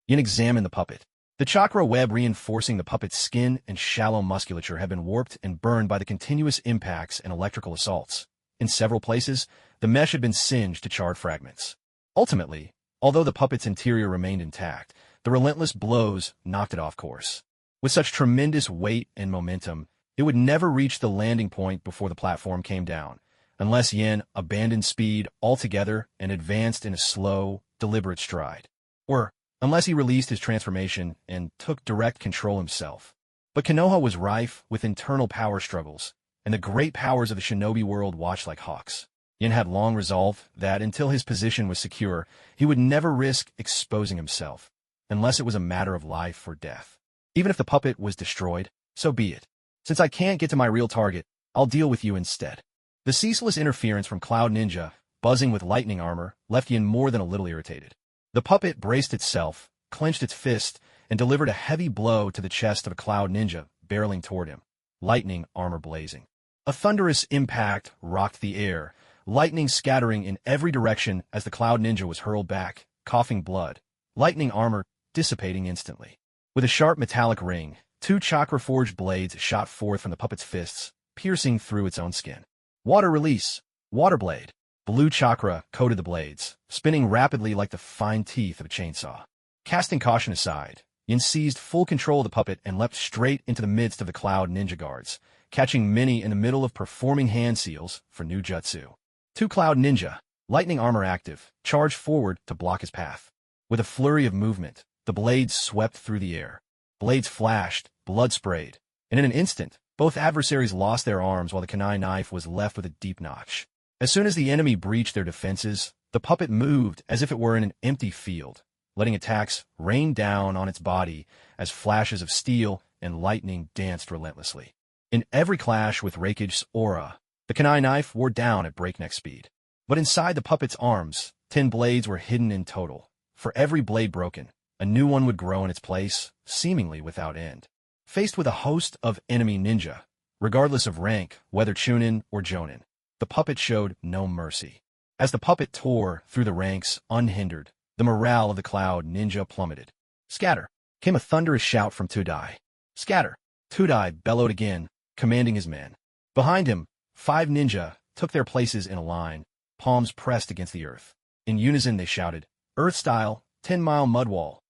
Yin examined the puppet. The chakra web reinforcing the puppet's skin and shallow musculature had been warped and burned by the continuous impacts and electrical assaults. In several places, the mesh had been singed to charred fragments. Ultimately, although the puppet's interior remained intact, the relentless blows knocked it off course. With such tremendous weight and momentum, it would never reach the landing point before the platform came down, unless Yen abandoned speed altogether and advanced in a slow, deliberate stride. Or unless he released his transformation and took direct control himself. But Konoha was rife with internal power struggles, and the great powers of the shinobi world watched like hawks. Yen had long resolved that until his position was secure, he would never risk exposing himself, unless it was a matter of life or death. Even if the puppet was destroyed, so be it. Since I can't get to my real target, I'll deal with you instead. The ceaseless interference from Cloud Ninja, buzzing with lightning armor, left Yen more than a little irritated. The puppet braced itself, clenched its fist, and delivered a heavy blow to the chest of a Cloud Ninja, barreling toward him, lightning armor blazing. A thunderous impact rocked the air, lightning scattering in every direction as the Cloud Ninja was hurled back, coughing blood, lightning armor dissipating instantly. With a sharp metallic ring, 2 chakra-forged blades shot forth from the puppet's fists, piercing through its own skin. Water release. Water blade. Blue chakra coated the blades, spinning rapidly like the fine teeth of a chainsaw. Casting caution aside, Yin seized full control of the puppet and leapt straight into the midst of the Cloud Ninja guards, catching many in the middle of performing hand seals for new jutsu. 2 Cloud Ninja, lightning armor active, charged forward to block his path. With a flurry of movement, the blades swept through the air. Blades flashed, blood sprayed, and in an instant, both adversaries lost their arms while the kunai knife was left with a deep notch. As soon as the enemy breached their defenses, the puppet moved as if it were in an empty field, letting attacks rain down on its body as flashes of steel and lightning danced relentlessly. In every clash with Raikage's aura, the kunai knife wore down at breakneck speed. But inside the puppet's arms, 10 blades were hidden in total. For every blade broken, a new one would grow in its place, seemingly without end. Faced with a host of enemy ninja, regardless of rank, whether Chunin or Jonin, the puppet showed no mercy. As the puppet tore through the ranks unhindered, the morale of the Cloud Ninja plummeted. Scatter! Came a thunderous shout from Tudai. Scatter! Tudai bellowed again, commanding his men. Behind him, 5 ninja took their places in a line, palms pressed against the earth. In unison they shouted, Earth-style, 10-mile mud wall.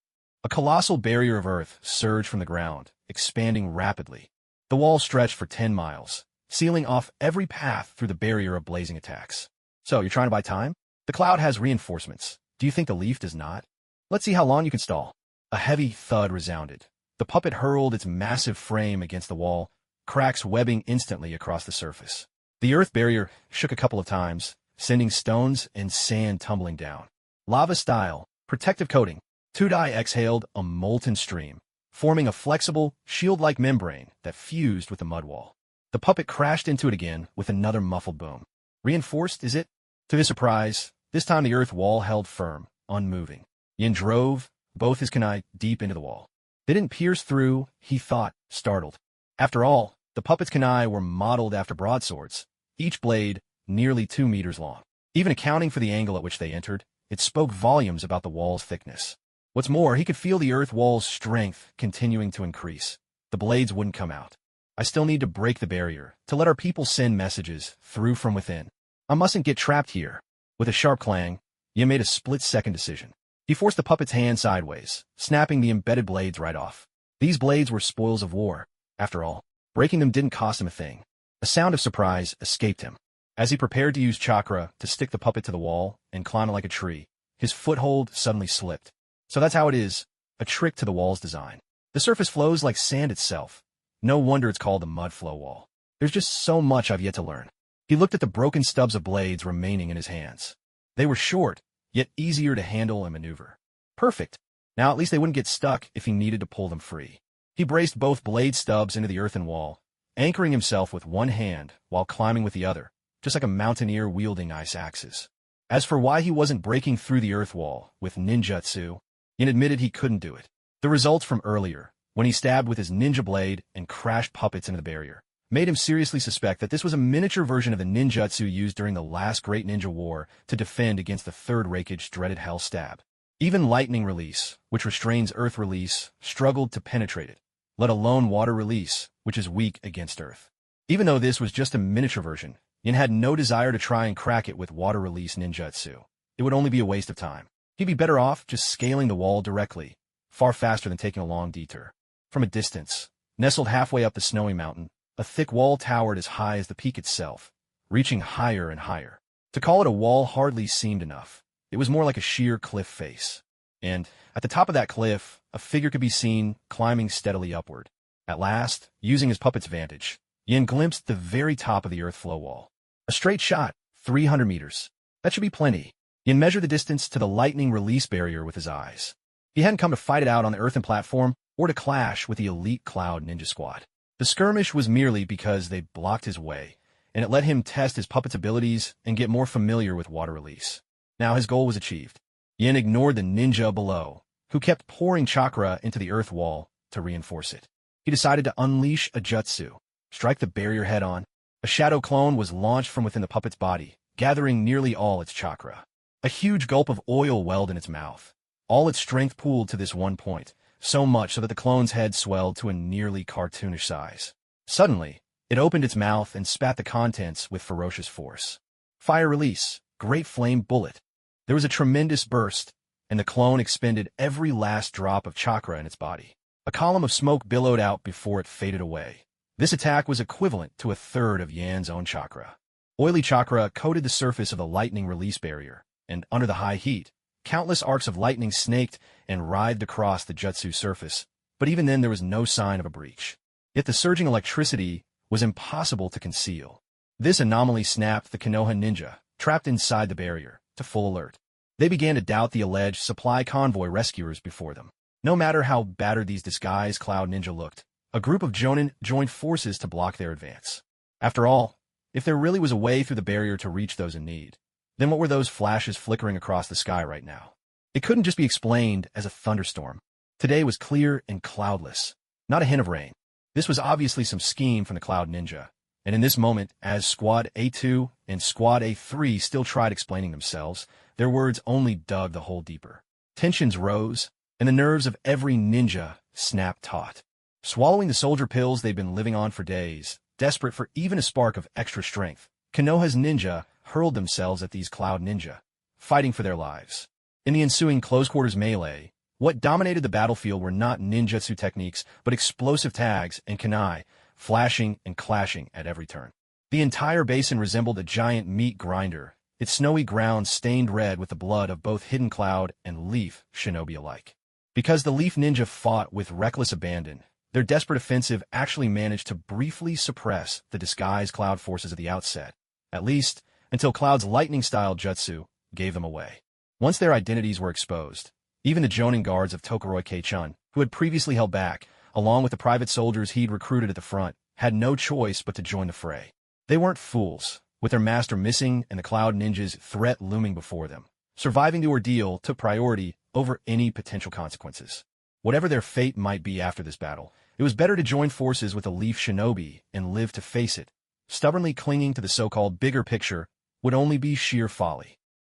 A colossal barrier of earth surged from the ground, expanding rapidly. The wall stretched for 10 miles, sealing off every path through the barrier of blazing attacks. So, you're trying to buy time? The cloud has reinforcements. Do you think the leaf does not? Let's see how long you can stall. A heavy thud resounded. The puppet hurled its massive frame against the wall, cracks webbing instantly across the surface. The earth barrier shook a couple of times, sending stones and sand tumbling down. Lava style, protective coating. Tudai exhaled a molten stream, forming a flexible, shield-like membrane that fused with the mud wall. The puppet crashed into it again with another muffled boom. Reinforced, is it? To his surprise, this time the earth wall held firm, unmoving. Yin drove both his kunai deep into the wall. They didn't pierce through, he thought, startled. After all, the puppet's kunai were modeled after broadswords, each blade nearly 2 meters long. Even accounting for the angle at which they entered, it spoke volumes about the wall's thickness. What's more, he could feel the earth wall's strength continuing to increase. The blades wouldn't come out. I still need to break the barrier, to let our people send messages through from within. I mustn't get trapped here. With a sharp clang, Yin made a split-second decision. He forced the puppet's hand sideways, snapping the embedded blades right off. These blades were spoils of war. After all, breaking them didn't cost him a thing. A sound of surprise escaped him. As he prepared to use chakra to stick the puppet to the wall and climb like a tree, his foothold suddenly slipped. So that's how it is, a trick to the wall's design. The surface flows like sand itself. No wonder it's called the mud flow wall. There's just so much I've yet to learn. He looked at the broken stubs of blades remaining in his hands. They were short, yet easier to handle and maneuver. Perfect. Now at least they wouldn't get stuck if he needed to pull them free. He braced both blade stubs into the earthen wall, anchoring himself with one hand while climbing with the other, just like a mountaineer wielding ice axes. As for why he wasn't breaking through the earth wall with ninjutsu, Yin admitted he couldn't do it. The results from earlier, when he stabbed with his ninja blade and crashed puppets into the barrier, made him seriously suspect that this was a miniature version of the ninjutsu used during the last great ninja war to defend against the Third Reikage's dreaded hell stab. Even lightning release, which restrains earth release, struggled to penetrate it, let alone water release, which is weak against earth. Even though this was just a miniature version, Yin had no desire to try and crack it with water release ninjutsu. It would only be a waste of time. He'd be better off just scaling the wall directly, far faster than taking a long detour. From a distance, nestled halfway up the snowy mountain, a thick wall towered as high as the peak itself, reaching higher and higher. To call it a wall hardly seemed enough. It was more like a sheer cliff face. And, at the top of that cliff, a figure could be seen climbing steadily upward. At last, using his puppet's vantage, Yin glimpsed the very top of the earth flow wall. A straight shot, 300 meters. That should be plenty. Yin measured the distance to the lightning release barrier with his eyes. He hadn't come to fight it out on the earthen platform or to clash with the elite Cloud Ninja Squad. The skirmish was merely because they blocked his way, and it let him test his puppet's abilities and get more familiar with water release. Now his goal was achieved. Yin ignored the ninja below, who kept pouring chakra into the earth wall to reinforce it. He decided to unleash a jutsu, strike the barrier head-on. A shadow clone was launched from within the puppet's body, gathering nearly all its chakra. A huge gulp of oil welled in its mouth. All its strength pooled to this one point, so much so that the clone's head swelled to a nearly cartoonish size. Suddenly, it opened its mouth and spat the contents with ferocious force. Fire release, great flame bullet. There was a tremendous burst, and the clone expended every last drop of chakra in its body. A column of smoke billowed out before it faded away. This attack was equivalent to a third of Yan's own chakra. Oily chakra coated the surface of the lightning release barrier, and under the high heat, countless arcs of lightning snaked and writhed across the jutsu surface, but even then there was no sign of a breach. Yet the surging electricity was impossible to conceal. This anomaly snapped the Konoha ninja, trapped inside the barrier, to full alert. They began to doubt the alleged supply convoy rescuers before them. No matter how battered these disguised Cloud Ninja looked, a group of Jonin joined forces to block their advance. After all, if there really was a way through the barrier to reach those in need, then what were those flashes flickering across the sky right now? It couldn't just be explained as a thunderstorm. Today was clear and cloudless, not a hint of rain. This was obviously some scheme from the Cloud Ninja, and in this moment, as Squad A2 and Squad A3 still tried explaining themselves, their words only dug the hole deeper. Tensions rose, and the nerves of every ninja snapped taut. Swallowing the soldier pills they'd been living on for days, desperate for even a spark of extra strength, Konoha's ninja hurled themselves at these Cloud Ninja, fighting for their lives. In the ensuing close-quarters melee, what dominated the battlefield were not ninjutsu techniques, but explosive tags and kunai, flashing and clashing at every turn. The entire basin resembled a giant meat grinder, its snowy ground stained red with the blood of both Hidden Cloud and Leaf shinobi alike. Because the Leaf Ninja fought with reckless abandon, their desperate offensive actually managed to briefly suppress the disguised Cloud forces at the outset, at least until Cloud's lightning-style jutsu gave them away. Once their identities were exposed, even the Jonin guards of Tokoroy Kei-chun, who had previously held back, along with the private soldiers he'd recruited at the front, had no choice but to join the fray. They weren't fools, with their master missing and the Cloud Ninja's threat looming before them. Surviving the ordeal took priority over any potential consequences. Whatever their fate might be after this battle, it was better to join forces with a Leaf shinobi and live to face it. Stubbornly clinging to the so-called bigger picture would only be sheer folly.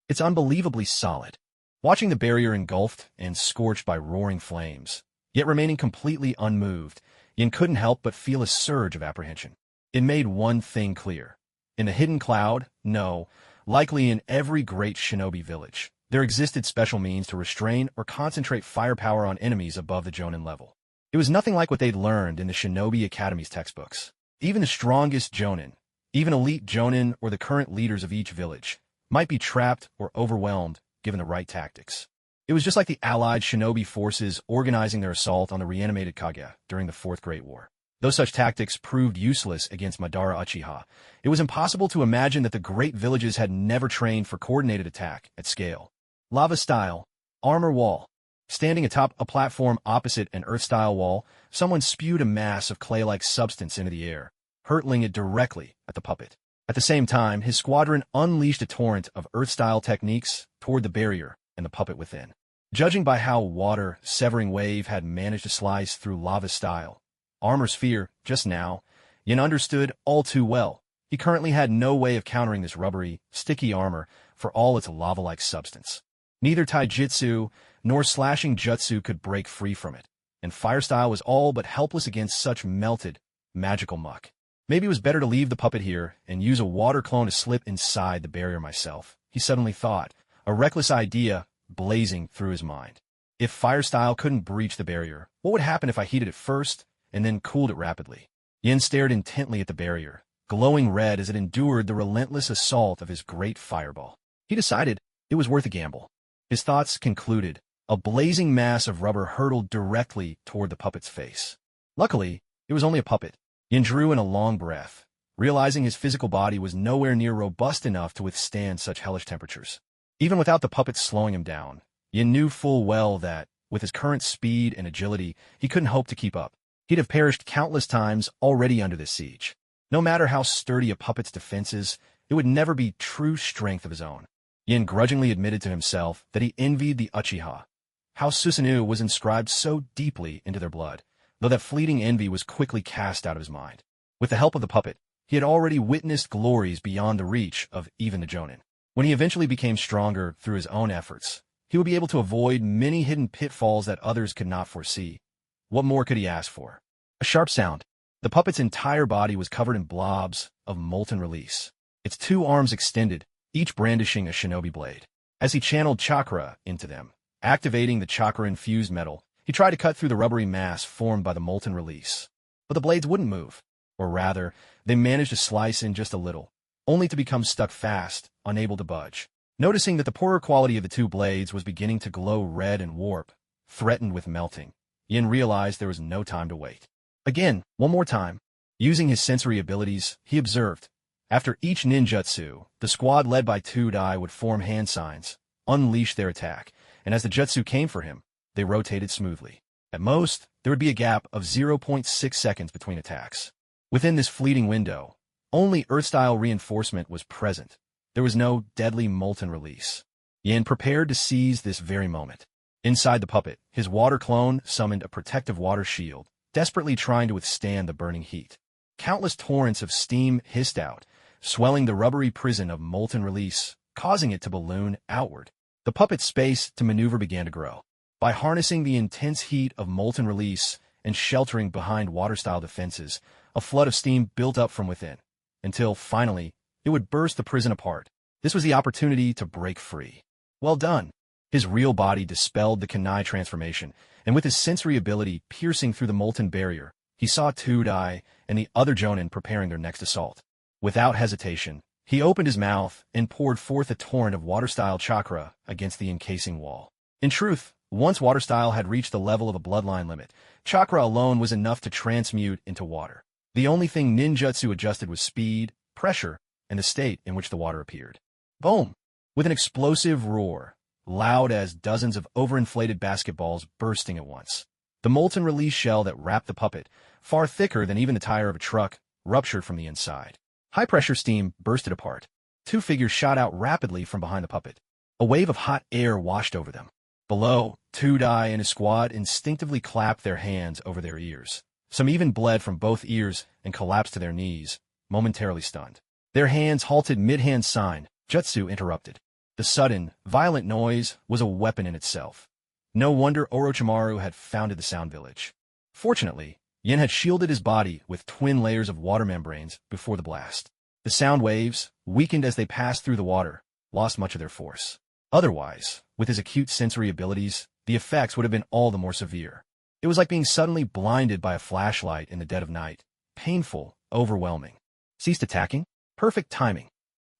It's unbelievably solid. Watching the barrier engulfed and scorched by roaring flames, yet remaining completely unmoved, Yin couldn't help but feel a surge of apprehension. It made one thing clear. In the Hidden Cloud, no, likely in every great shinobi village, there existed special means to restrain or concentrate firepower on enemies above the Jonin level. It was nothing like what they'd learned in the Shinobi Academy's textbooks. Even the strongest Jonin, even elite Jonin or the current leaders of each village, might be trapped or overwhelmed given the right tactics. It was just like the allied shinobi forces organizing their assault on the reanimated Kage during the Fourth Great War. Though such tactics proved useless against Madara Uchiha, it was impossible to imagine that the great villages had never trained for coordinated attack at scale. Lava-style, armor wall. Standing atop a platform opposite an earth-style wall, someone spewed a mass of clay-like substance into the air, hurtling it directly at the puppet. At the same time, his squadron unleashed a torrent of earth-style techniques toward the barrier and the puppet within. Judging by how water-severing wave had managed to slice through lava-style armor sphere just now, Yin understood all too well. He currently had no way of countering this rubbery, sticky armor for all its lava-like substance. Neither taijutsu nor slashing jutsu could break free from it, and Firestyle was all but helpless against such melted, magical muck. Maybe it was better to leave the puppet here and use a water clone to slip inside the barrier myself, he suddenly thought, a reckless idea blazing through his mind. If Firestyle couldn't breach the barrier, what would happen if I heated it first and then cooled it rapidly? Yin stared intently at the barrier, glowing red as it endured the relentless assault of his great fireball. He decided it was worth a gamble. His thoughts concluded. A blazing mass of rubber hurtled directly toward the puppet's face. Luckily, it was only a puppet. Yin drew in a long breath, realizing his physical body was nowhere near robust enough to withstand such hellish temperatures. Even without the puppet slowing him down, Yin knew full well that, with his current speed and agility, he couldn't hope to keep up. He'd have perished countless times already under this siege. No matter how sturdy a puppet's defenses, it would never be true strength of his own. Yin grudgingly admitted to himself that he envied the Uchiha. How Susanoo was inscribed so deeply into their blood, though that fleeting envy was quickly cast out of his mind. With the help of the puppet, he had already witnessed glories beyond the reach of even the Jonin. When he eventually became stronger through his own efforts, he would be able to avoid many hidden pitfalls that others could not foresee. What more could he ask for? A sharp sound. The puppet's entire body was covered in blobs of molten release, its two arms extended, each brandishing a shinobi blade. As he channeled chakra into them, activating the chakra-infused metal, he tried to cut through the rubbery mass formed by the molten release. But the blades wouldn't move. Or rather, they managed to slice in just a little, only to become stuck fast, unable to budge. Noticing that the poorer quality of the two blades was beginning to glow red and warp, threatened with melting, Yin realized there was no time to wait. Again, one more time. Using his sensory abilities, he observed. After each ninjutsu, the squad led by Tudai would form hand signs, unleash their attack, and as the jutsu came for him, they rotated smoothly. At most, there would be a gap of 0.6 seconds between attacks. Within this fleeting window, only Earth-style reinforcement was present. There was no deadly molten release. Yin prepared to seize this very moment. Inside the puppet, his water clone summoned a protective water shield, desperately trying to withstand the burning heat. Countless torrents of steam hissed out, swelling the rubbery prison of molten release, causing it to balloon outward. The puppet's space to maneuver began to grow. By harnessing the intense heat of molten release and sheltering behind water-style defenses, a flood of steam built up from within, until, finally, it would burst the prison apart. This was the opportunity to break free. Well done. His real body dispelled the Kanai transformation, and with his sensory ability piercing through the molten barrier, he saw Tudai and the other Jonin preparing their next assault. Without hesitation, He opened his mouth and poured forth a torrent of water-style chakra against the encasing wall. In truth, once water-style had reached the level of a bloodline limit, chakra alone was enough to transmute into water. The only thing ninjutsu adjusted was speed, pressure, and the state in which the water appeared. Boom! With an explosive roar, loud as dozens of overinflated basketballs bursting at once. The molten release shell that wrapped the puppet, far thicker than even the tire of a truck, ruptured from the inside. High-pressure steam bursted apart. Two figures shot out rapidly from behind the puppet. A wave of hot air washed over them. Below, Tudai and his squad instinctively clapped their hands over their ears. Some even bled from both ears and collapsed to their knees, momentarily stunned. Their hands halted mid-hand sign. Jutsu interrupted. The sudden, violent noise was a weapon in itself. No wonder Orochimaru had founded the Sound Village. Fortunately, Yen had shielded his body with twin layers of water membranes before the blast. The sound waves, weakened as they passed through the water, lost much of their force. Otherwise, with his acute sensory abilities, the effects would have been all the more severe. It was like being suddenly blinded by a flashlight in the dead of night. Painful, overwhelming. Ceased attacking? Perfect timing.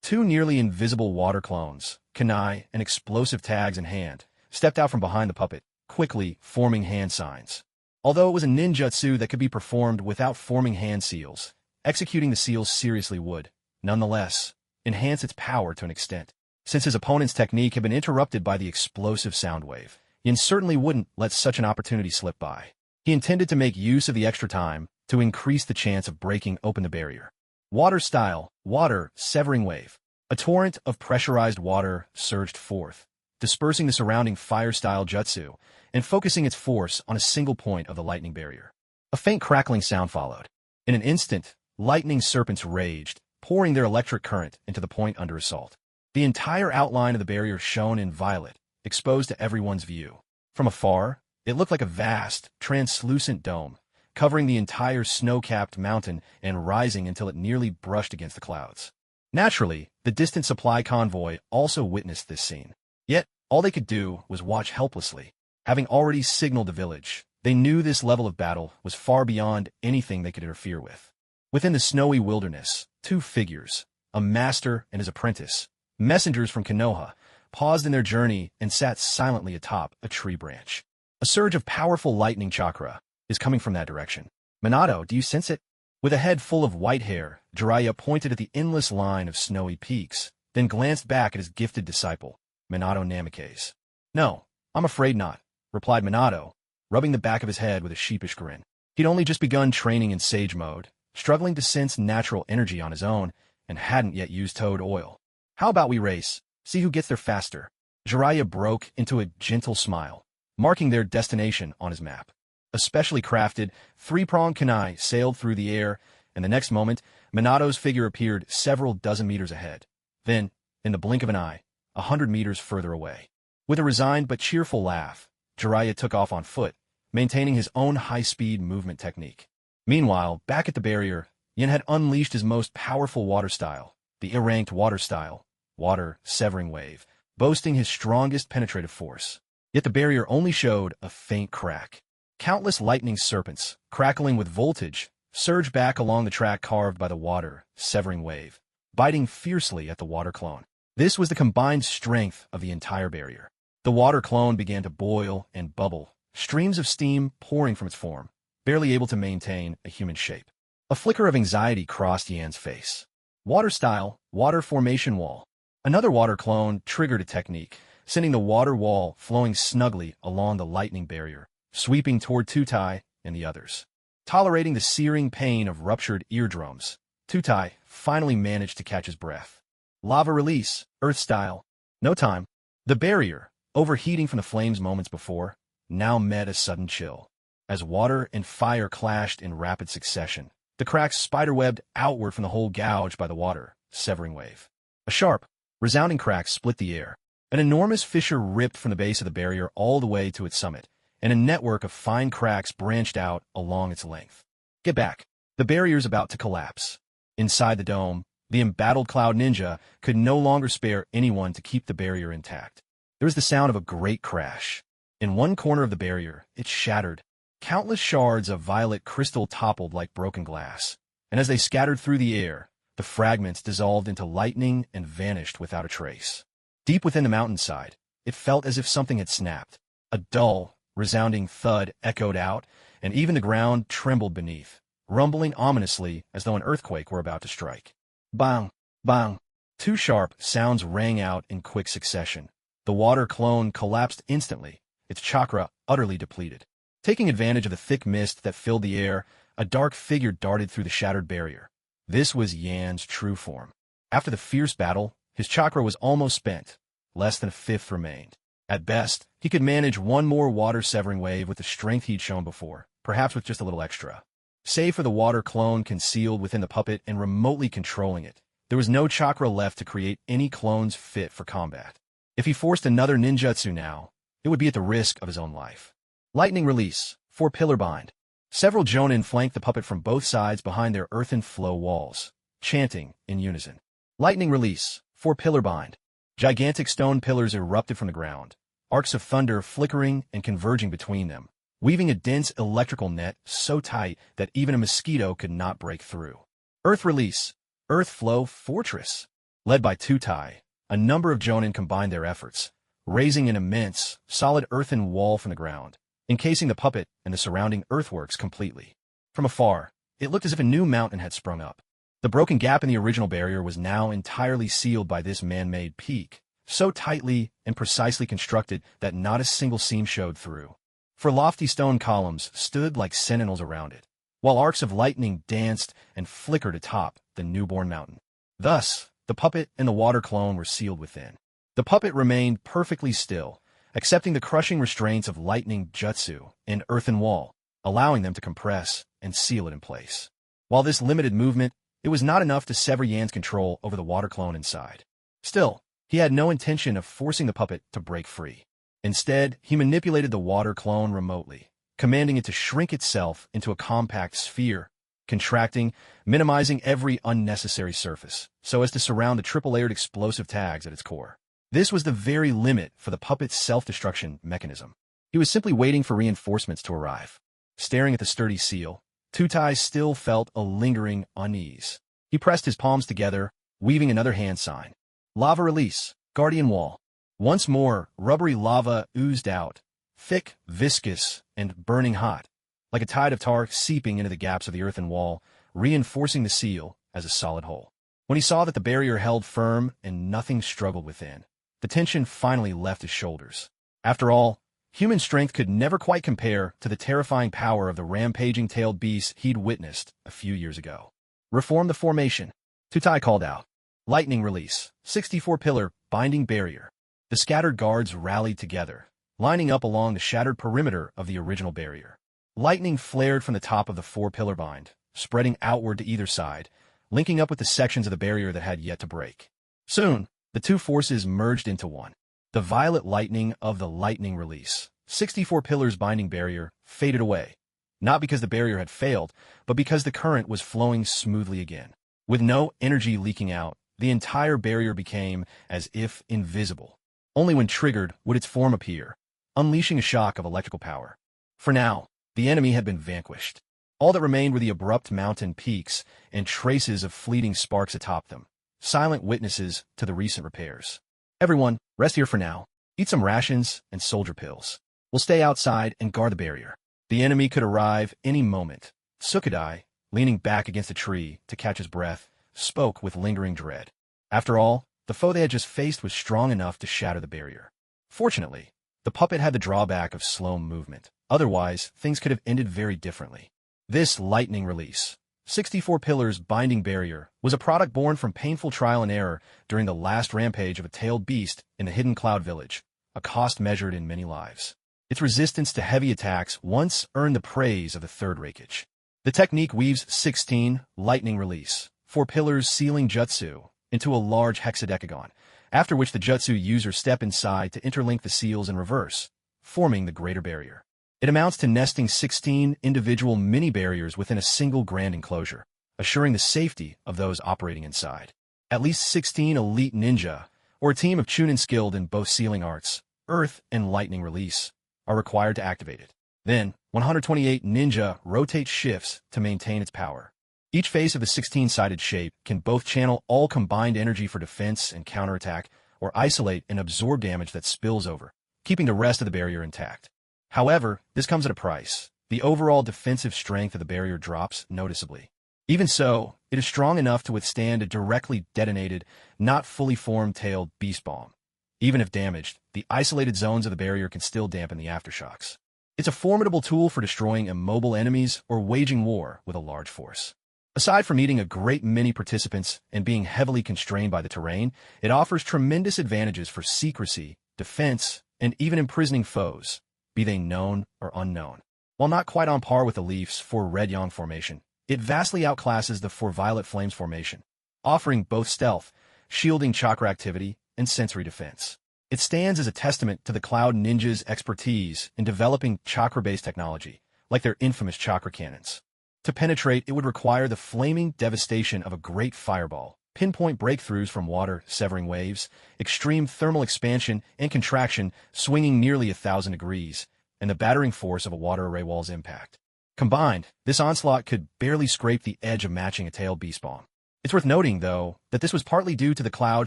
Two nearly invisible water clones, kunai and explosive tags in hand, stepped out from behind the puppet, quickly forming hand signs. Although it was a ninjutsu that could be performed without forming hand seals, executing the seals seriously would, nonetheless, enhance its power to an extent. Since his opponent's technique had been interrupted by the explosive sound wave, Yin certainly wouldn't let such an opportunity slip by. He intended to make use of the extra time to increase the chance of breaking open the barrier. Water-style, water-severing wave. A torrent of pressurized water surged forth, dispersing the surrounding fire-style jutsu and focusing its force on a single point of the lightning barrier. A faint crackling sound followed. In an instant, lightning serpents raged, pouring their electric current into the point under assault. The entire outline of the barrier shone in violet, exposed to everyone's view. From afar, it looked like a vast, translucent dome, covering the entire snow-capped mountain and rising until it nearly brushed against the clouds. Naturally, the distant supply convoy also witnessed this scene. Yet, all they could do was watch helplessly. Having already signaled the village, they knew this level of battle was far beyond anything they could interfere with. Within the snowy wilderness, two figures, a master and his apprentice, messengers from Konoha, paused in their journey and sat silently atop a tree branch. A surge of powerful lightning chakra is coming from that direction. Minato, do you sense it? With a head full of white hair, Jiraiya pointed at the endless line of snowy peaks, then glanced back at his gifted disciple, Minato Namikaze. No, I'm afraid not, replied Minato, rubbing the back of his head with a sheepish grin. He'd only just begun training in sage mode, struggling to sense natural energy on his own, and hadn't yet used toad oil. How about we race? See who gets there faster. Jiraiya broke into a gentle smile, marking their destination on his map. A specially crafted, three-pronged kunai sailed through the air, and the next moment, Minato's figure appeared several dozen meters ahead. Then, in the blink of an eye, 100 meters further away. With a resigned but cheerful laugh, Jiraiya took off on foot, maintaining his own high-speed movement technique. Meanwhile, back at the barrier, Yin had unleashed his most powerful water style, the irranked water style, water-severing wave, boasting his strongest penetrative force. Yet the barrier only showed a faint crack. Countless lightning serpents, crackling with voltage, surged back along the track carved by the water-severing wave, biting fiercely at the water clone. This was the combined strength of the entire barrier. The water clone began to boil and bubble, streams of steam pouring from its form, barely able to maintain a human shape. A flicker of anxiety crossed Yan's face. Water style, water formation wall. Another water clone triggered a technique, sending the water wall flowing snugly along the lightning barrier, sweeping toward Tutai and the others. Tolerating the searing pain of ruptured eardrums, Tutai finally managed to catch his breath. Lava release, earth style. No time. The barrier, overheating from the flames moments before, now met a sudden chill. As water and fire clashed in rapid succession, the cracks spiderwebbed outward from the hole gouged by the water-severing wave. A sharp, resounding crack split the air. An enormous fissure ripped from the base of the barrier all the way to its summit, and a network of fine cracks branched out along its length. Get back. The barrier's about to collapse. Inside the dome, the embattled Cloud Ninja could no longer spare anyone to keep the barrier intact. There was the sound of a great crash. In one corner of the barrier, it shattered. Countless shards of violet crystal toppled like broken glass, and as they scattered through the air, The fragments dissolved into lightning and vanished without a trace. Deep within the mountainside, it felt as if something had snapped. A dull, resounding thud echoed out, and even the ground trembled beneath, rumbling ominously as though an earthquake were about to strike. Bang! Bang! Two sharp sounds rang out in quick succession. The water clone collapsed instantly, its chakra utterly depleted. Taking advantage of the thick mist that filled the air, a dark figure darted through the shattered barrier. This was Yan's true form. After the fierce battle, his chakra was almost spent. Less than a fifth remained. At best, he could manage one more water-severing wave with the strength he'd shown before, perhaps with just a little extra. Save for the water clone concealed within the puppet and remotely controlling it, there was no chakra left to create any clones fit for combat. If he forced another ninjutsu now, it would be at the risk of his own life. Lightning release, 4-pillar bind. Several jonin flanked the puppet from both sides behind their earthen flow walls, chanting in unison. Lightning release, 4-pillar bind. Gigantic stone pillars erupted from the ground, arcs of thunder flickering and converging between them, weaving a dense electrical net so tight that even a mosquito could not break through. Earth release, Earth flow fortress. Led by Tutai, a number of jonin combined their efforts, raising an immense, solid earthen wall from the ground, encasing the puppet and the surrounding earthworks completely. From afar, it looked as if a new mountain had sprung up. The broken gap in the original barrier was now entirely sealed by this man-made peak, so tightly and precisely constructed that not a single seam showed through. For lofty stone columns stood like sentinels around it, while arcs of lightning danced and flickered atop the newborn mountain. Thus, the puppet and the water clone were sealed within. The puppet remained perfectly still, accepting the crushing restraints of lightning jutsu and earthen wall, allowing them to compress and seal it in place. While this limited movement, it was not enough to sever Yan's control over the water clone inside. Still, he had no intention of forcing the puppet to break free. Instead, he manipulated the water clone remotely, commanding it to shrink itself into a compact sphere, contracting, minimizing every unnecessary surface, so as to surround the triple-layered explosive tags at its core. This was the very limit for the puppet's self-destruction mechanism. He was simply waiting for reinforcements to arrive. Staring at the sturdy seal, Tutai still felt a lingering unease. He pressed his palms together, weaving another hand sign. Lava release, guardian wall. Once more, rubbery lava oozed out, thick, viscous, and burning hot, like a tide of tar seeping into the gaps of the earthen wall, reinforcing the seal as a solid whole. When he saw that the barrier held firm and nothing struggled within, the tension finally left his shoulders. After all, human strength could never quite compare to the terrifying power of the rampaging tailed beast he'd witnessed a few years ago. Reform the formation, Tutai called out. Lightning release, 64-pillar binding barrier. The scattered guards rallied together, lining up along the shattered perimeter of the original barrier. Lightning flared from the top of the 4-pillar bind, spreading outward to either side, linking up with the sections of the barrier that had yet to break. Soon, the two forces merged into one. The violet lightning of the lightning release, 64 pillars binding barrier, faded away, not because the barrier had failed, but because the current was flowing smoothly again. With no energy leaking out, the entire barrier became as if invisible. Only when triggered would its form appear, unleashing a shock of electrical power. For now, the enemy had been vanquished. All that remained were the abrupt mountain peaks and traces of fleeting sparks atop them, silent witnesses to the recent repairs. Everyone, rest here for now. Eat some rations and soldier pills. We'll stay outside and guard the barrier. The enemy could arrive any moment. Sukadai, leaning back against a tree to catch his breath, spoke with lingering dread. After all, the foe they had just faced was strong enough to shatter the barrier. Fortunately, the puppet had the drawback of slow movement. Otherwise, things could have ended very differently. This lightning release, 64 pillars binding barrier, was a product born from painful trial and error during the last rampage of a tailed beast in the hidden cloud village, a cost measured in many lives. Its resistance to heavy attacks once earned the praise of the third Reikage. The technique weaves 16 lightning release, 4 pillars sealing jutsu, into a large hexadecagon, after which the jutsu users step inside to interlink the seals in reverse, forming the greater barrier. It amounts to nesting 16 individual mini-barriers within a single grand enclosure, assuring the safety of those operating inside. At least 16 elite ninja, or a team of Chunin skilled in both sealing arts, earth and lightning release, are required to activate it. Then, 128 ninja rotate shifts to maintain its power. Each face of the 16-sided shape can both channel all combined energy for defense and counterattack, or isolate and absorb damage that spills over, keeping the rest of the barrier intact. However, this comes at a price. The overall defensive strength of the barrier drops noticeably. Even so, it is strong enough to withstand a directly detonated, not fully formed tailed beast bomb. Even if damaged, the isolated zones of the barrier can still dampen the aftershocks. It's a formidable tool for destroying immobile enemies or waging war with a large force. Aside from needing a great many participants and being heavily constrained by the terrain, it offers tremendous advantages for secrecy, defense, and even imprisoning foes, be they known or unknown. While not quite on par with the Leaf's 4 Red Yang formation, it vastly outclasses the 4 Violet Flames formation, offering both stealth, shielding chakra activity, and sensory defense. It stands as a testament to the Cloud Ninja's expertise in developing chakra-based technology, like their infamous chakra cannons. To penetrate, it would require the flaming devastation of a great fireball, pinpoint breakthroughs from water severing waves, extreme thermal expansion and contraction swinging nearly 1,000 degrees, and the battering force of a water array wall's impact. Combined, this onslaught could barely scrape the edge of matching a tailed beast bomb. It's worth noting, though, that this was partly due to the Cloud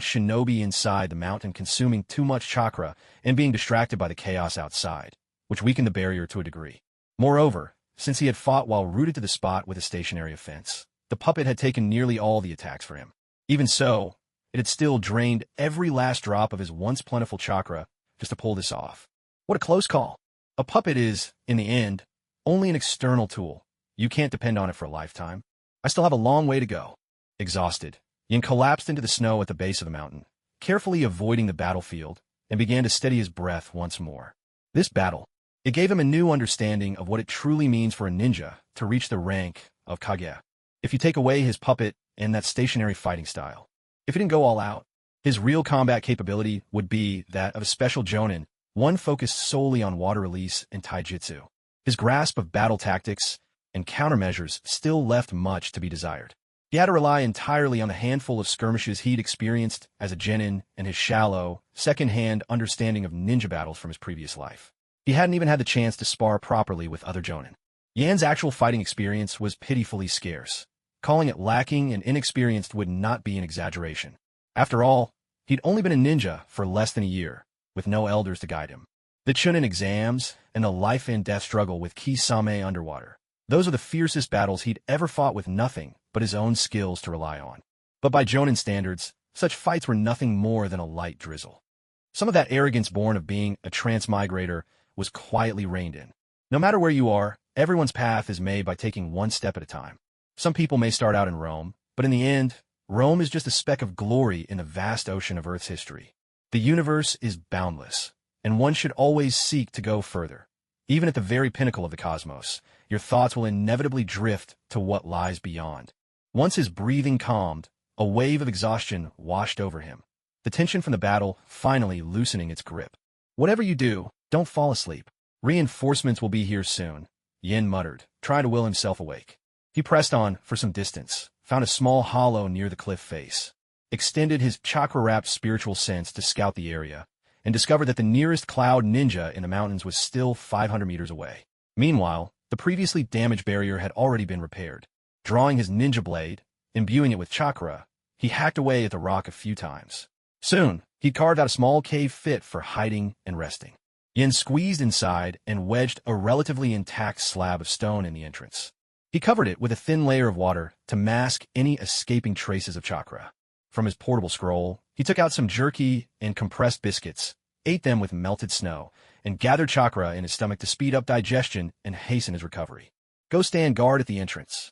shinobi inside the mountain consuming too much chakra and being distracted by the chaos outside, which weakened the barrier to a degree. Moreover, since he had fought while rooted to the spot with a stationary offense, the puppet had taken nearly all the attacks for him. Even so, it had still drained every last drop of his once plentiful chakra just to pull this off. What a close call. A puppet is, in the end, only an external tool. You can't depend on it for a lifetime. I still have a long way to go. Exhausted, Yin collapsed into the snow at the base of the mountain, carefully avoiding the battlefield, and began to steady his breath once more. This battle, it gave him a new understanding of what it truly means for a ninja to reach the rank of Kage. If you take away his puppet and that stationary fighting style, if he didn't go all out, his real combat capability would be that of a special jonin, one focused solely on water release and taijutsu. His grasp of battle tactics and countermeasures still left much to be desired. He had to rely entirely on the handful of skirmishes he'd experienced as a genin and his shallow, second-hand understanding of ninja battles from his previous life. He hadn't even had the chance to spar properly with other jonin. Yan's actual fighting experience was pitifully scarce. Calling it lacking and inexperienced would not be an exaggeration. After all, he'd only been a ninja for less than a year, with no elders to guide him. The Chunin exams and the life-and-death struggle with Kisame underwater. Those are the fiercest battles he'd ever fought with nothing but his own skills to rely on. But by jonin standards, such fights were nothing more than a light drizzle. Some of that arrogance born of being a transmigrator was quietly reined in. No matter where you are, everyone's path is made by taking one step at a time. Some people may start out in Rome, but in the end, Rome is just a speck of glory in the vast ocean of Earth's history. The universe is boundless, and one should always seek to go further. Even at the very pinnacle of the cosmos, your thoughts will inevitably drift to what lies beyond. Once his breathing calmed, a wave of exhaustion washed over him, the tension from the battle finally loosening its grip. Whatever you do, don't fall asleep. Reinforcements will be here soon, Yin muttered, trying to will himself awake. He pressed on for some distance, found a small hollow near the cliff face, extended his chakra-wrapped spiritual sense to scout the area, and discovered that the nearest Cloud Ninja in the mountains was still 500 meters away. Meanwhile, the previously damaged barrier had already been repaired. Drawing his ninja blade, imbuing it with chakra, he hacked away at the rock a few times. Soon, he'd carved out a small cave fit for hiding and resting. Yin squeezed inside and wedged a relatively intact slab of stone in the entrance. He covered it with a thin layer of water to mask any escaping traces of chakra. From his portable scroll, he took out some jerky and compressed biscuits, ate them with melted snow, and gathered chakra in his stomach to speed up digestion and hasten his recovery. Go stand guard at the entrance.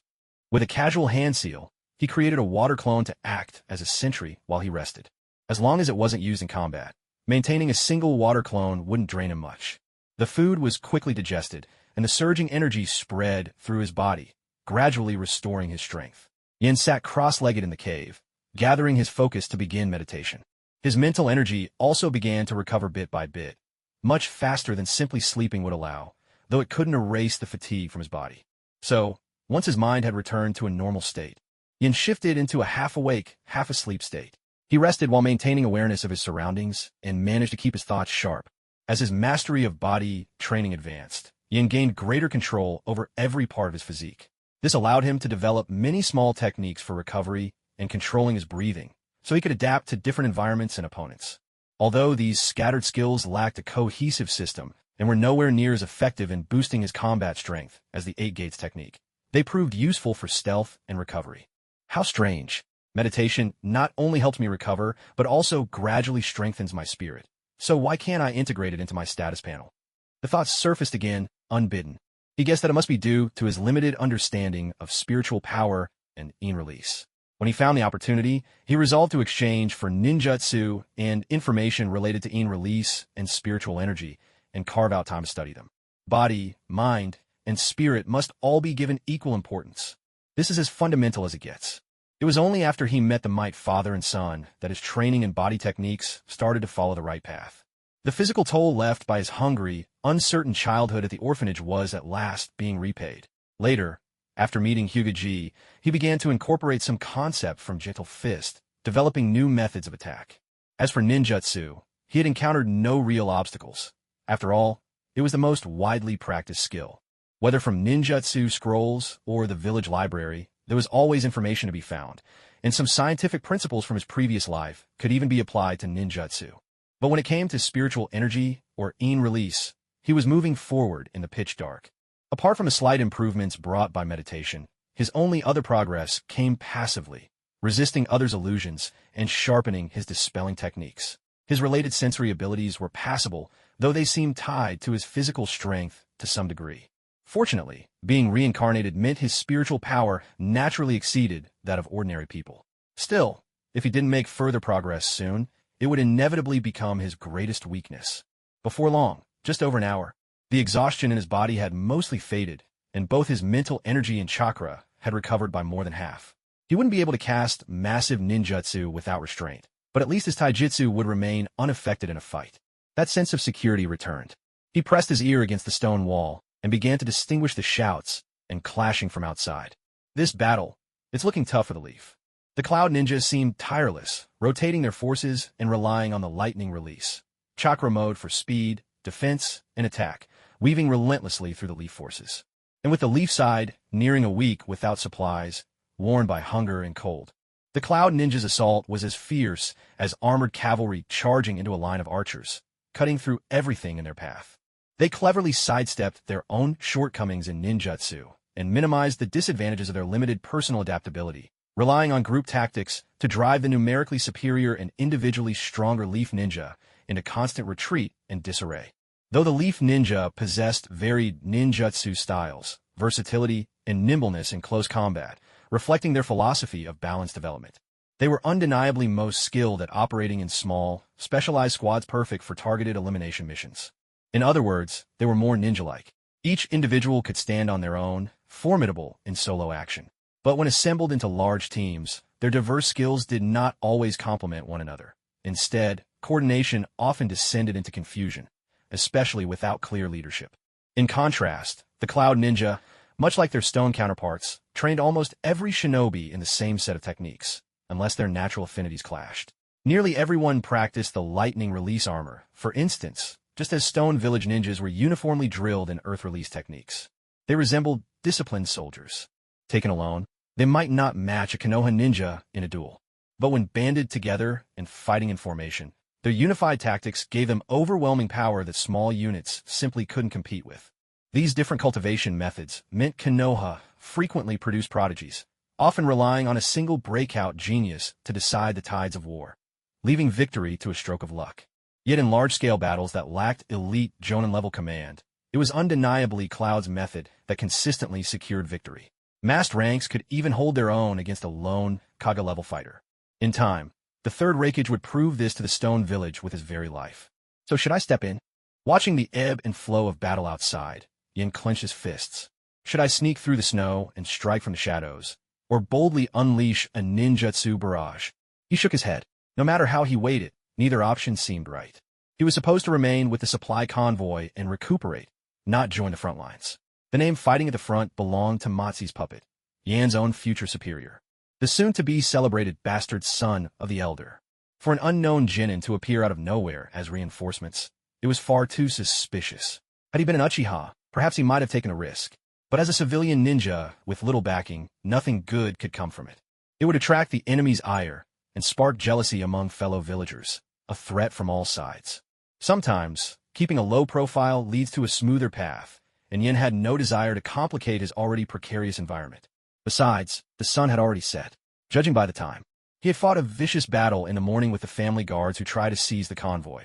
With a casual hand seal, he created a water clone to act as a sentry while he rested. As long as it wasn't used in combat, maintaining a single water clone wouldn't drain him much. The food was quickly digested, and the surging energy spread through his body, gradually restoring his strength. Yin sat cross-legged in the cave, gathering his focus to begin meditation. His mental energy also began to recover bit by bit, much faster than simply sleeping would allow, though it couldn't erase the fatigue from his body. So, once his mind had returned to a normal state, Yin shifted into a half-awake, half-asleep state. He rested while maintaining awareness of his surroundings and managed to keep his thoughts sharp. As his mastery of body training advanced, Yin gained greater control over every part of his physique. This allowed him to develop many small techniques for recovery and controlling his breathing, so he could adapt to different environments and opponents. Although these scattered skills lacked a cohesive system and were nowhere near as effective in boosting his combat strength as the Eight Gates technique, they proved useful for stealth and recovery. How strange. Meditation not only helps me recover, but also gradually strengthens my spirit. So why can't I integrate it into my status panel? The thoughts surfaced again, unbidden. He guessed that it must be due to his limited understanding of spiritual power and in release. When he found the opportunity, he resolved to exchange for ninjutsu and information related to in release and spiritual energy, and carve out time to study them. Body, mind, and spirit must all be given equal importance. This is as fundamental as it gets. It was only after he met the Might Father and Son that his training and body techniques started to follow the right path. The physical toll left by his hungry, uncertain childhood at the orphanage was at last being repaid. Later, after meeting Hokage, he began to incorporate some concept from Gentle Fist, developing new methods of attack. As for ninjutsu, he had encountered no real obstacles. After all, it was the most widely practiced skill. Whether from ninjutsu scrolls or the village library, there was always information to be found, and some scientific principles from his previous life could even be applied to ninjutsu. But when it came to spiritual energy or in release, he was moving forward in the pitch dark. Apart from the slight improvements brought by meditation, his only other progress came passively, resisting others' illusions and sharpening his dispelling techniques. His related sensory abilities were passable, though they seemed tied to his physical strength to some degree. Fortunately, being reincarnated meant his spiritual power naturally exceeded that of ordinary people. Still, if he didn't make further progress soon, it would inevitably become his greatest weakness. Before long, just over an hour, the exhaustion in his body had mostly faded, and both his mental energy and chakra had recovered by more than half. He wouldn't be able to cast massive ninjutsu without restraint, but at least his taijutsu would remain unaffected in a fight. That sense of security returned. He pressed his ear against the stone wall and began to distinguish the shouts and clashing from outside. This battle, it's looking tough for the Leaf. The Cloud Ninjas seemed tireless, rotating their forces and relying on the lightning release. Chakra mode for speed, defense, and attack, weaving relentlessly through the Leaf forces. And with the Leaf side nearing a week without supplies, worn by hunger and cold, the Cloud Ninjas' assault was as fierce as armored cavalry charging into a line of archers, cutting through everything in their path. They cleverly sidestepped their own shortcomings in ninjutsu and minimized the disadvantages of their limited personal adaptability, relying on group tactics to drive the numerically superior and individually stronger Leaf Ninja into constant retreat and disarray. Though the Leaf Ninja possessed varied ninjutsu styles, versatility, and nimbleness in close combat, reflecting their philosophy of balanced development, they were undeniably most skilled at operating in small, specialized squads perfect for targeted elimination missions. In other words, they were more ninja-like. Each individual could stand on their own, formidable in solo action. But when assembled into large teams, their diverse skills did not always complement one another. Instead, coordination often descended into confusion, especially without clear leadership. In contrast, the Cloud Ninja, much like their stone counterparts, trained almost every shinobi in the same set of techniques, unless their natural affinities clashed. Nearly everyone practiced the lightning release armor, for instance, just as stone village ninjas were uniformly drilled in earth release techniques. They resembled disciplined soldiers. Taken alone, they might not match a Konoha ninja in a duel. But when banded together and fighting in formation, their unified tactics gave them overwhelming power that small units simply couldn't compete with. These different cultivation methods meant Konoha frequently produced prodigies, often relying on a single breakout genius to decide the tides of war, leaving victory to a stroke of luck. Yet in large-scale battles that lacked elite Jonin-level command, it was undeniably Cloud's method that consistently secured victory. Massed ranks could even hold their own against a lone Kage-level fighter. In time, the third Reikage would prove this to the stone village with his very life. So should I step in? Watching the ebb and flow of battle outside, Yin clenched his fists. Should I sneak through the snow and strike from the shadows, or boldly unleash a ninjutsu barrage? He shook his head. No matter how he weighed it, neither option seemed right. He was supposed to remain with the supply convoy and recuperate, not join the front lines. The name fighting at the front belonged to Matsu's puppet, Yan's own future superior, the soon-to-be celebrated bastard son of the elder. For an unknown genin to appear out of nowhere as reinforcements, it was far too suspicious. Had he been an Uchiha, perhaps he might have taken a risk. But as a civilian ninja with little backing, nothing good could come from it. It would attract the enemy's ire and spark jealousy among fellow villagers, a threat from all sides. Sometimes, keeping a low profile leads to a smoother path, and Yin had no desire to complicate his already precarious environment. Besides, the sun had already set. Judging by the time, he had fought a vicious battle in the morning with the family guards who tried to seize the convoy,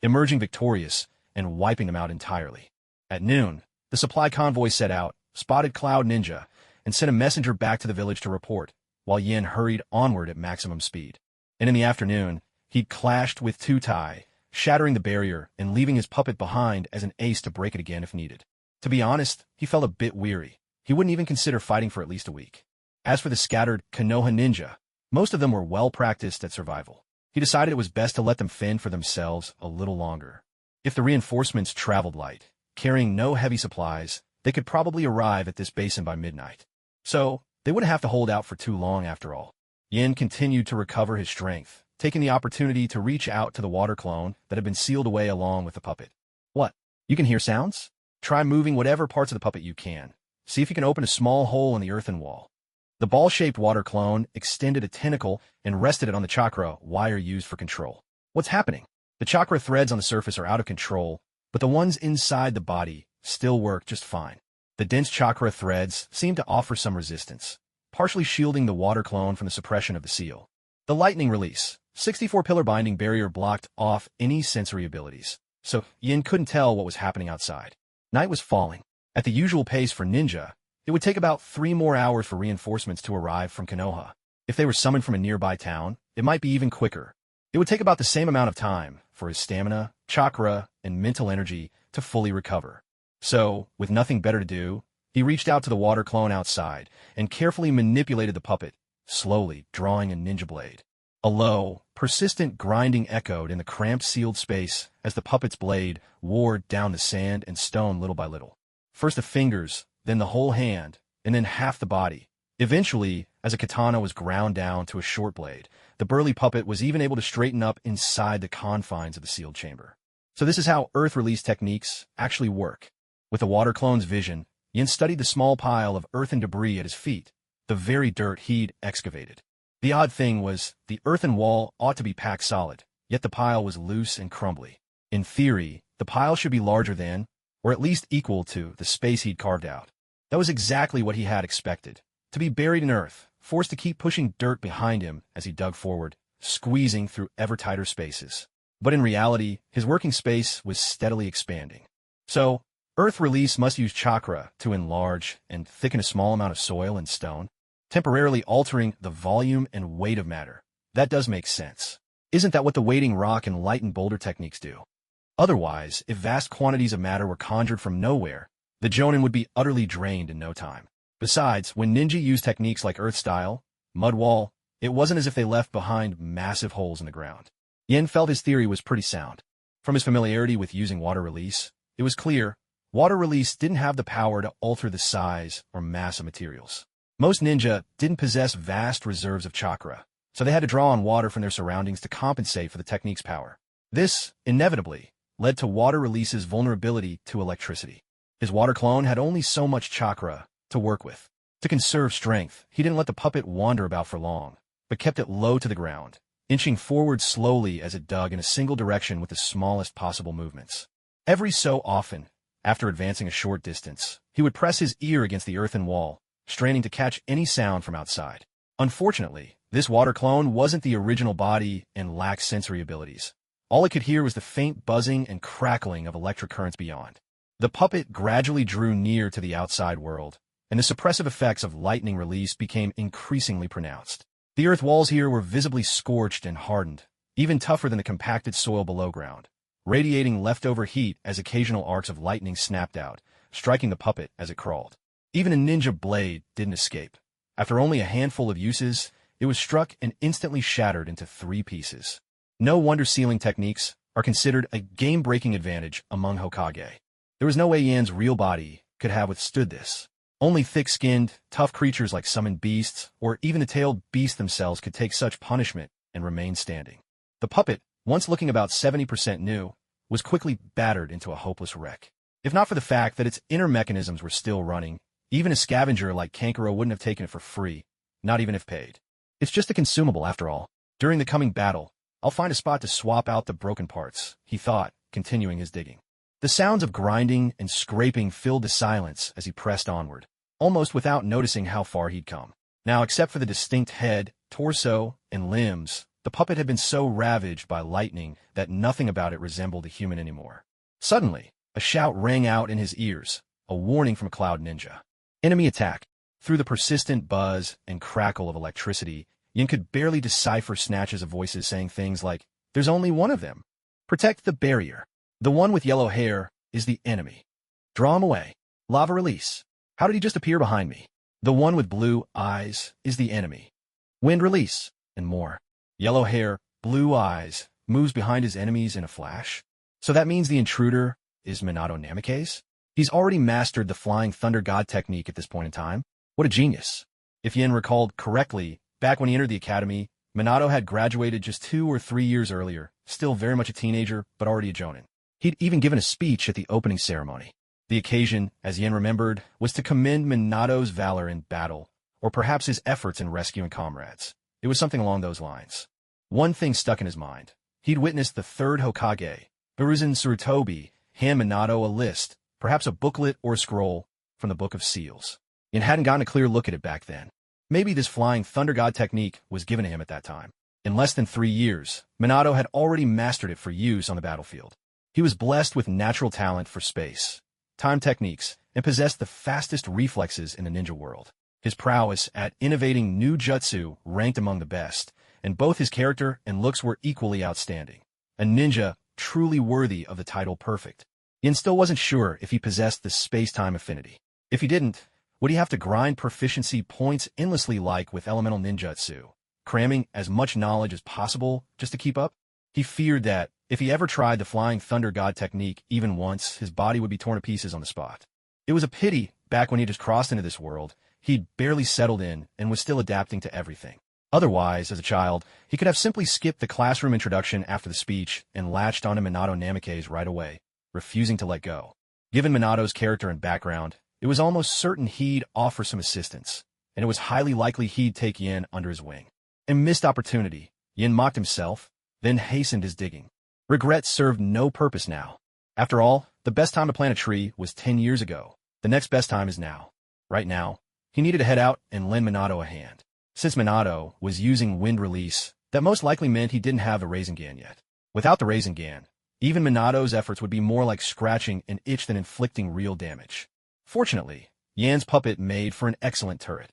emerging victorious and wiping them out entirely. At noon, the supply convoy set out, spotted Cloud Ninja, and sent a messenger back to the village to report, while Yin hurried onward at maximum speed. And in the afternoon, he'd clashed with Two Tai, shattering the barrier and leaving his puppet behind as an ace to break it again if needed. To be honest, he felt a bit weary. He wouldn't even consider fighting for at least a week. As for the scattered Konoha ninja, most of them were well practiced at survival. He decided it was best to let them fend for themselves a little longer. If the reinforcements traveled light, carrying no heavy supplies, they could probably arrive at this basin by midnight. So, they wouldn't have to hold out for too long after all. Yin continued to recover his strength, taking the opportunity to reach out to the water clone that had been sealed away along with the puppet. What? You can hear sounds? Try moving whatever parts of the puppet you can. See if you can open a small hole in the earthen wall. The ball-shaped water clone extended a tentacle and rested it on the chakra wire used for control. What's happening? The chakra threads on the surface are out of control, but the ones inside the body still work just fine. The dense chakra threads seem to offer some resistance, partially shielding the water clone from the suppression of the seal. The lightning release, 64-pillar binding barrier blocked off any sensory abilities, so Yin couldn't tell what was happening outside. Night was falling. At the usual pace for ninja, it would take about 3 more hours for reinforcements to arrive from Konoha. If they were summoned from a nearby town, it might be even quicker. It would take about the same amount of time for his stamina, chakra, and mental energy to fully recover. So, with nothing better to do, he reached out to the water clone outside and carefully manipulated the puppet, slowly drawing a ninja blade. A low, persistent grinding echoed in the cramped sealed space as the puppet's blade wore down the sand and stone little by little. First the fingers, then the whole hand, and then half the body. Eventually, as a katana was ground down to a short blade, the burly puppet was even able to straighten up inside the confines of the sealed chamber. So this is how earth release techniques actually work. With the water clone's vision, Yin studied the small pile of earthen debris at his feet, the very dirt he'd excavated. The odd thing was, the earthen wall ought to be packed solid, yet the pile was loose and crumbly. In theory, the pile should be larger than, or at least equal to, the space he'd carved out. That was exactly what he had expected. To be buried in earth, forced to keep pushing dirt behind him as he dug forward, squeezing through ever tighter spaces. But in reality, his working space was steadily expanding. So, earth release must use chakra to enlarge and thicken a small amount of soil and stone, temporarily altering the volume and weight of matter. That does make sense. Isn't that what the weighting rock and lightened boulder techniques do? Otherwise, if vast quantities of matter were conjured from nowhere, the Jonin would be utterly drained in no time. Besides, when ninja used techniques like earth style, mud wall, it wasn't as if they left behind massive holes in the ground. Yin felt his theory was pretty sound. From his familiarity with using water release, it was clear water release didn't have the power to alter the size or mass of materials. Most ninja didn't possess vast reserves of chakra, so they had to draw on water from their surroundings to compensate for the technique's power. This, inevitably, led to water release's vulnerability to electricity. His water clone had only so much chakra to work with. To conserve strength, he didn't let the puppet wander about for long, but kept it low to the ground, inching forward slowly as it dug in a single direction with the smallest possible movements. Every so often, after advancing a short distance, he would press his ear against the earthen wall, straining to catch any sound from outside. Unfortunately, this water clone wasn't the original body and lacked sensory abilities. All it could hear was the faint buzzing and crackling of electric currents beyond. The puppet gradually drew near to the outside world, and the suppressive effects of lightning release became increasingly pronounced. The earth walls here were visibly scorched and hardened, even tougher than the compacted soil below ground, radiating leftover heat as occasional arcs of lightning snapped out, striking the puppet as it crawled. Even a ninja blade didn't escape. After only a handful of uses, it was struck and instantly shattered into 3 pieces. No wonder sealing techniques are considered a game-breaking advantage among Hokage. There was no way Yan's real body could have withstood this. Only thick-skinned, tough creatures like summoned beasts, or even the tailed beasts themselves could take such punishment and remain standing. The puppet, once looking about 70% new, was quickly battered into a hopeless wreck. If not for the fact that its inner mechanisms were still running, Even a scavenger like Kankuro wouldn't have taken it for free, not even if paid. It's just a consumable after all. During the coming battle, I'll find a spot to swap out the broken parts, he thought, continuing his digging. The sounds of grinding and scraping filled the silence as he pressed onward, almost without noticing how far he'd come. Now, except for the distinct head, torso, and limbs, the puppet had been so ravaged by lightning that nothing about it resembled a human anymore. Suddenly, a shout rang out in his ears, a warning from a cloud ninja. Enemy attack. Through the persistent buzz and crackle of electricity, Yin could barely decipher snatches of voices saying things like, "There's only one of them. Protect the barrier. The one with yellow hair is the enemy. Draw him away. Lava release. How did he just appear behind me? The one with blue eyes is the enemy. Wind release," and more. Yellow hair, blue eyes, moves behind his enemies in a flash. So that means the intruder is Minato Namikaze? He's already mastered the Flying Thunder God technique at this point in time. What a genius. If Yin recalled correctly, back when he entered the academy, Minato had graduated just 2 or 3 years earlier, still very much a teenager, but already a jonin. He'd even given a speech at the opening ceremony. The occasion, as Yin remembered, was to commend Minato's valor in battle, or perhaps his efforts in rescuing comrades. It was something along those lines. One thing stuck in his mind. He'd witnessed the third Hokage, Hiruzen Tsurutobi, hand Minato a list, perhaps a booklet or a scroll, from the Book of Seals. Yin hadn't gotten a clear look at it back then. Maybe this Flying Thunder God technique was given to him at that time. In less than 3 years, Minato had already mastered it for use on the battlefield. He was blessed with natural talent for space, time techniques, and possessed the fastest reflexes in the ninja world. His prowess at innovating new jutsu ranked among the best, and both his character and looks were equally outstanding. A ninja truly worthy of the title perfect. Yin still wasn't sure if he possessed the space-time affinity. If he didn't, would he have to grind proficiency points endlessly like with elemental ninjutsu, cramming as much knowledge as possible just to keep up? He feared that, if he ever tried the Flying Thunder God technique even once, his body would be torn to pieces on the spot. It was a pity, back when he just crossed into this world, he'd barely settled in and was still adapting to everything. Otherwise, as a child, he could have simply skipped the classroom introduction after the speech and latched onto Minato Namikaze right away, refusing to let go. Given Minato's character and background, it was almost certain he'd offer some assistance, and it was highly likely he'd take Yin under his wing. A missed opportunity. Yin mocked himself, then hastened his digging. Regret served no purpose now. After all, the best time to plant a tree was 10 years ago. The next best time is now. Right now, he needed to head out and lend Minato a hand. Since Minato was using wind release, that most likely meant he didn't have the Rasengan yet. Without the Rasengan, even Minato's efforts would be more like scratching an itch than inflicting real damage. Fortunately, Yan's puppet made for an excellent turret,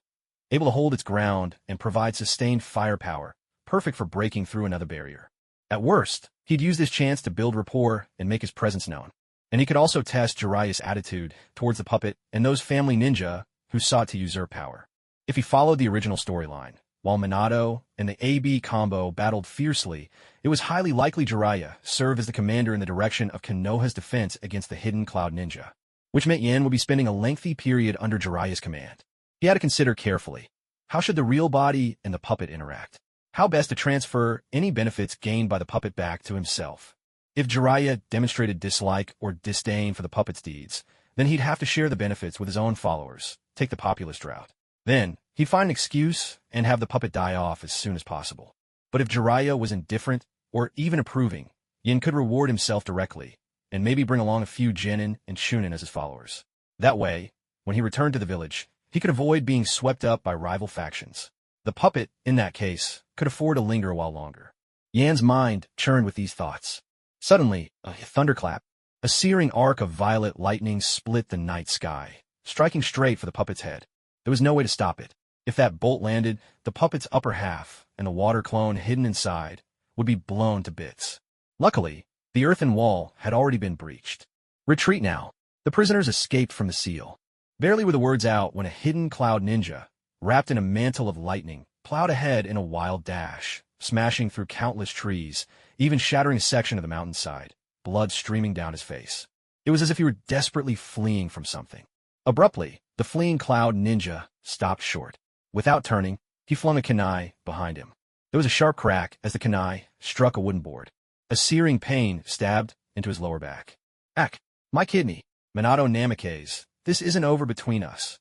able to hold its ground and provide sustained firepower, perfect for breaking through another barrier. At worst, he'd use this chance to build rapport and make his presence known. And he could also test Jiraiya's attitude towards the puppet and those family ninja who sought to usurp power. If he followed the original storyline, while Minato and the AB combo battled fiercely, it was highly likely Jiraiya served as the commander in the direction of Konoha's defense against the hidden Cloud Ninja, which meant Yin would be spending a lengthy period under Jiraiya's command. He had to consider carefully, how should the real body and the puppet interact? How best to transfer any benefits gained by the puppet back to himself? If Jiraiya demonstrated dislike or disdain for the puppet's deeds, then he'd have to share the benefits with his own followers, take the populist route. Then, he'd find an excuse and have the puppet die off as soon as possible. But if Jiraiya was indifferent or even approving, Yin could reward himself directly, and maybe bring along a few genin and Chunin as his followers. That way, when he returned to the village, he could avoid being swept up by rival factions. The puppet, in that case, could afford to linger a while longer. Yan's mind churned with these thoughts. Suddenly, a thunderclap, a searing arc of violet lightning split the night sky, striking straight for the puppet's head. There was no way to stop it. If that bolt landed, the puppet's upper half and the water clone hidden inside would be blown to bits. Luckily, the earthen wall had already been breached. Retreat now. The prisoners escaped from the seal. Barely were the words out when a hidden Cloud Ninja, wrapped in a mantle of lightning, plowed ahead in a wild dash, smashing through countless trees, even shattering a section of the mountainside, blood streaming down his face. It was as if he were desperately fleeing from something. Abruptly, the fleeing Cloud Ninja stopped short. Without turning, he flung a kunai behind him. There was a sharp crack as the kunai struck a wooden board. A searing pain stabbed into his lower back. "Ack, my kidney, Minato Namikaze, this isn't over between us."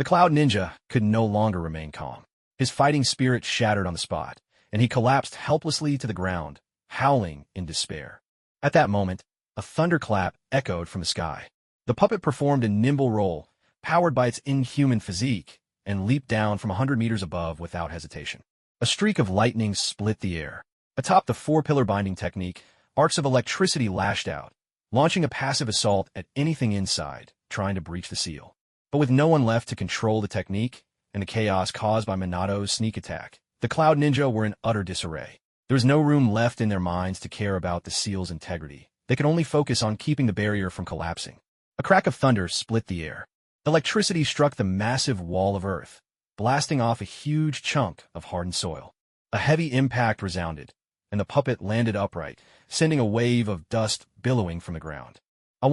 The Cloud Ninja could no longer remain calm. His fighting spirit shattered on the spot, and he collapsed helplessly to the ground, howling in despair. At that moment, a thunderclap echoed from the sky. The puppet performed a nimble roll, powered by its inhuman physique, and leaped down from 100 meters above without hesitation. A streak of lightning split the air. Atop the four-pillar binding technique, arcs of electricity lashed out, launching a passive assault at anything inside, trying to breach the seal. But with no one left to control the technique, and the chaos caused by Minato's sneak attack, the Cloud Ninja were in utter disarray. There was no room left in their minds to care about the seal's integrity. They could only focus on keeping the barrier from collapsing. A crack of thunder split the air. Electricity struck the massive wall of earth, blasting off a huge chunk of hardened soil. A heavy impact resounded, and the puppet landed upright, sending a wave of dust billowing from the ground. I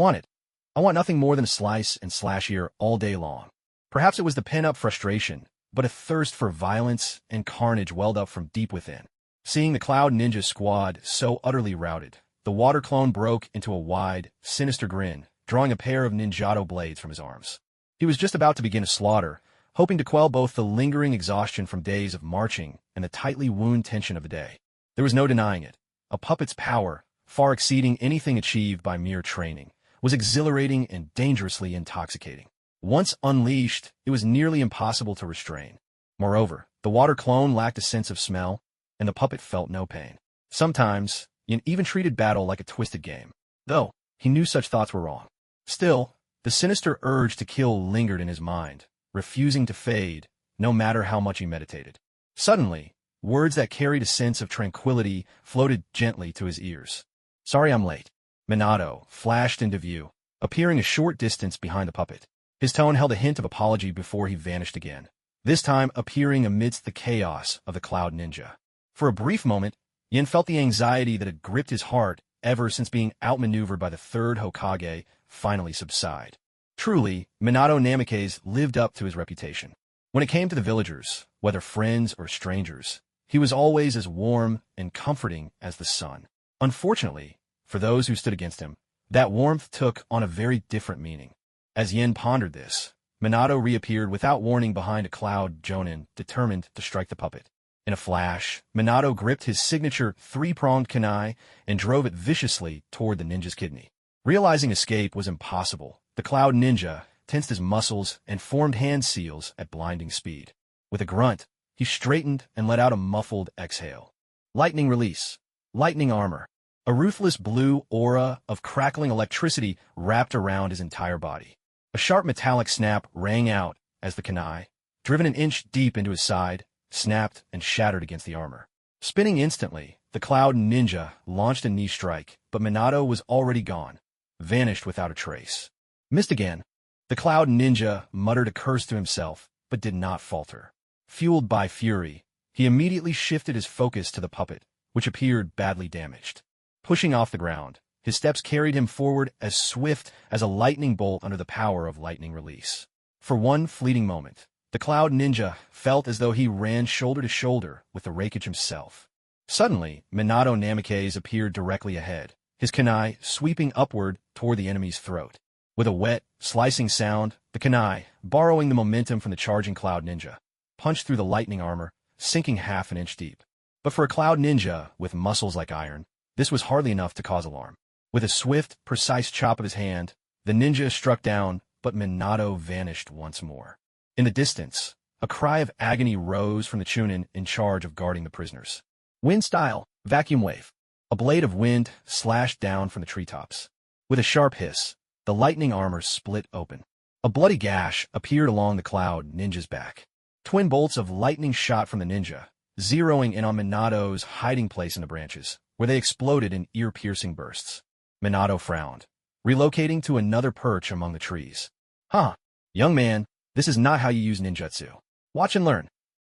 want nothing more than a slice and slash here all day long. Perhaps it was the pent-up frustration, but a thirst for violence and carnage welled up from deep within. Seeing the Cloud Ninja squad so utterly routed, the water clone broke into a wide, sinister grin, drawing a pair of ninjato blades from his arms. He was just about to begin a slaughter, hoping to quell both the lingering exhaustion from days of marching and the tightly wound tension of the day. There was no denying it. A puppet's power, far exceeding anything achieved by mere training, was exhilarating and dangerously intoxicating. Once unleashed, it was nearly impossible to restrain. Moreover, the water clone lacked a sense of smell, and the puppet felt no pain. Sometimes, Yin even treated battle like a twisted game, though he knew such thoughts were wrong. Still, the sinister urge to kill lingered in his mind, refusing to fade, no matter how much he meditated. Suddenly, words that carried a sense of tranquility floated gently to his ears. "Sorry I'm late." Minato flashed into view, appearing a short distance behind the puppet. His tone held a hint of apology before he vanished again, this time appearing amidst the chaos of the Cloud Ninja. For a brief moment, Yin felt the anxiety that had gripped his heart ever since being outmaneuvered by the third Hokage finally subside. Truly, Minato Namikaze lived up to his reputation. When it came to the villagers, whether friends or strangers, he was always as warm and comforting as the sun. Unfortunately, for those who stood against him, that warmth took on a very different meaning. As Yin pondered this, Minato reappeared without warning behind a cloud Chunin, determined to strike the puppet. In a flash, Minato gripped his signature three-pronged kunai and drove it viciously toward the ninja's kidney. Realizing escape was impossible, the Cloud Ninja tensed his muscles and formed hand seals at blinding speed. With a grunt, he straightened and let out a muffled exhale. Lightning release. Lightning armor. A ruthless blue aura of crackling electricity wrapped around his entire body. A sharp metallic snap rang out as the kunai, driven an inch deep into his side, snapped and shattered against the armor. Spinning instantly, the Cloud Ninja launched a knee strike, but Minato was already gone, vanished without a trace. Missed again. The Cloud Ninja muttered a curse to himself, but did not falter. Fueled by fury, he immediately shifted his focus to the puppet, which appeared badly damaged. Pushing off the ground, his steps carried him forward as swift as a lightning bolt under the power of lightning release. For one fleeting moment, the Cloud Ninja felt as though he ran shoulder to shoulder with the Raikage himself. Suddenly, Minato Namikaze appeared directly ahead, his kunai sweeping upward toward the enemy's throat. With a wet, slicing sound, the kunai, borrowing the momentum from the charging Cloud Ninja, punched through the lightning armor, sinking half an inch deep. But for a Cloud Ninja with muscles like iron, this was hardly enough to cause alarm. With a swift, precise chop of his hand, the ninja struck down, but Minato vanished once more. In the distance, a cry of agony rose from the Chunin in charge of guarding the prisoners. Wind style, vacuum wave. A blade of wind slashed down from the treetops. With a sharp hiss, the lightning armor split open. A bloody gash appeared along the Cloud Ninja's back. Twin bolts of lightning shot from the ninja, zeroing in on Minato's hiding place in the branches, where they exploded in ear-piercing bursts. Minato frowned, relocating to another perch among the trees. "Huh, young man, this is not how you use ninjutsu. Watch and learn."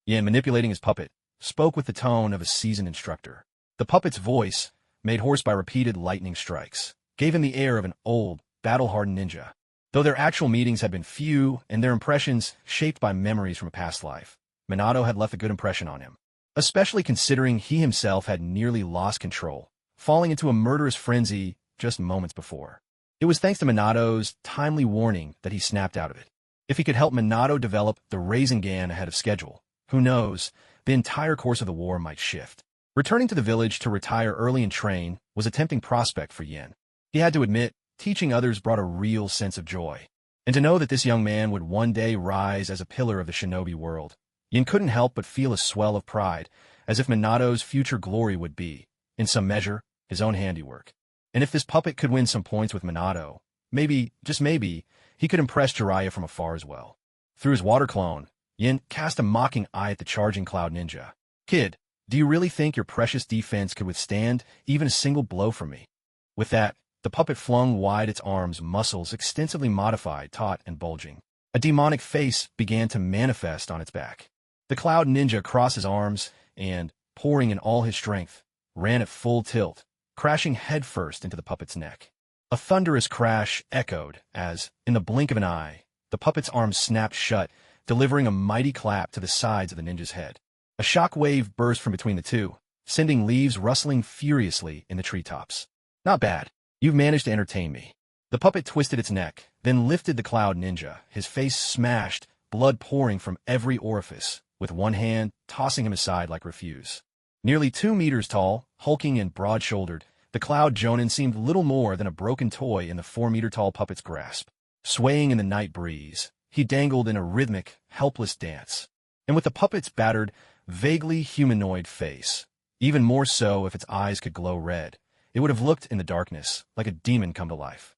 Yin, manipulating his puppet, spoke with the tone of a seasoned instructor. The puppet's voice, made hoarse by repeated lightning strikes, gave him the air of an old, battle-hardened ninja. Though their actual meetings had been few and their impressions shaped by memories from a past life, Minato had left a good impression on him, especially considering he himself had nearly lost control, falling into a murderous frenzy just moments before. It was thanks to Minato's timely warning that he snapped out of it. If he could help Minato develop the Rasengan ahead of schedule, who knows, the entire course of the war might shift. Returning to the village to retire early and train was a tempting prospect for Yen. He had to admit, teaching others brought a real sense of joy. And to know that this young man would one day rise as a pillar of the shinobi world, Yen couldn't help but feel a swell of pride, as if Minato's future glory would be, in some measure, his own handiwork. And if this puppet could win some points with Minato, maybe, just maybe, he could impress Jiraiya from afar as well. Through his water clone, Yen cast a mocking eye at the charging Cloud Ninja. "Kid, do you really think your precious defense could withstand even a single blow from me?" With that, the puppet flung wide its arms, muscles extensively modified, taut, and bulging. A demonic face began to manifest on its back. The Cloud Ninja crossed his arms and, pouring in all his strength, ran at full tilt, crashing headfirst into the puppet's neck. A thunderous crash echoed as, in the blink of an eye, the puppet's arms snapped shut, delivering a mighty clap to the sides of the ninja's head. A shock wave burst from between the two, sending leaves rustling furiously in the treetops. "Not bad. You've managed to entertain me." The puppet twisted its neck, then lifted the Cloud Ninja, his face smashed, blood pouring from every orifice, with one hand tossing him aside like refuse. Nearly 2 meters tall, hulking and broad-shouldered, the Cloud Jonin seemed little more than a broken toy in the 4-meter-tall puppet's grasp. Swaying in the night breeze, he dangled in a rhythmic, helpless dance. And with the puppet's battered, vaguely humanoid face, even more so if its eyes could glow red, it would have looked in the darkness like a demon come to life.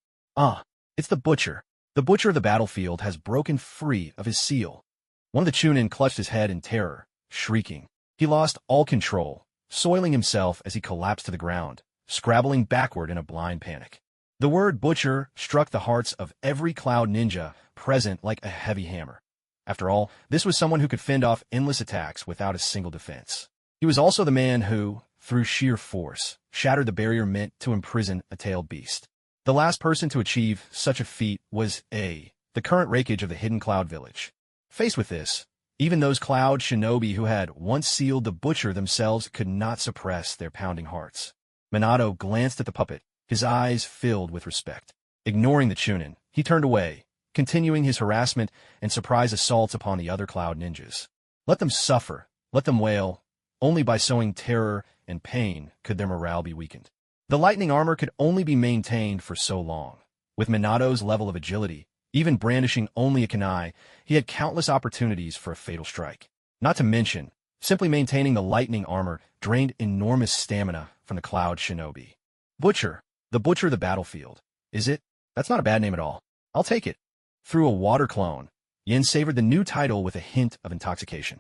It's the Butcher. The Butcher of the battlefield has broken free of his seal. One of the Chunin clutched his head in terror, shrieking. He lost all control, soiling himself as he collapsed to the ground, scrabbling backward in a blind panic. The word Butcher struck the hearts of every Cloud Ninja present like a heavy hammer. After all, this was someone who could fend off endless attacks without a single defense. He was also the man who, through sheer force, shattered the barrier meant to imprison a tailed beast. The last person to achieve such a feat was the current Raikage of the Hidden Cloud Village. Faced with this, even those Cloud Shinobi who had once sealed the Butcher themselves could not suppress their pounding hearts. Minato glanced at the puppet, his eyes filled with respect. Ignoring the Chunin, he turned away, continuing his harassment and surprise assaults upon the other Cloud Ninjas. Let them suffer, let them wail. Only by sowing terror and pain could their morale be weakened. The lightning armor could only be maintained for so long. With Minato's level of agility, even brandishing only a kunai, he had countless opportunities for a fatal strike. Not to mention, simply maintaining the lightning armor drained enormous stamina from the Cloud Shinobi. Butcher, the Butcher of the battlefield. Is it? That's not a bad name at all. I'll take it. Through a water clone, Yen savored the new title with a hint of intoxication.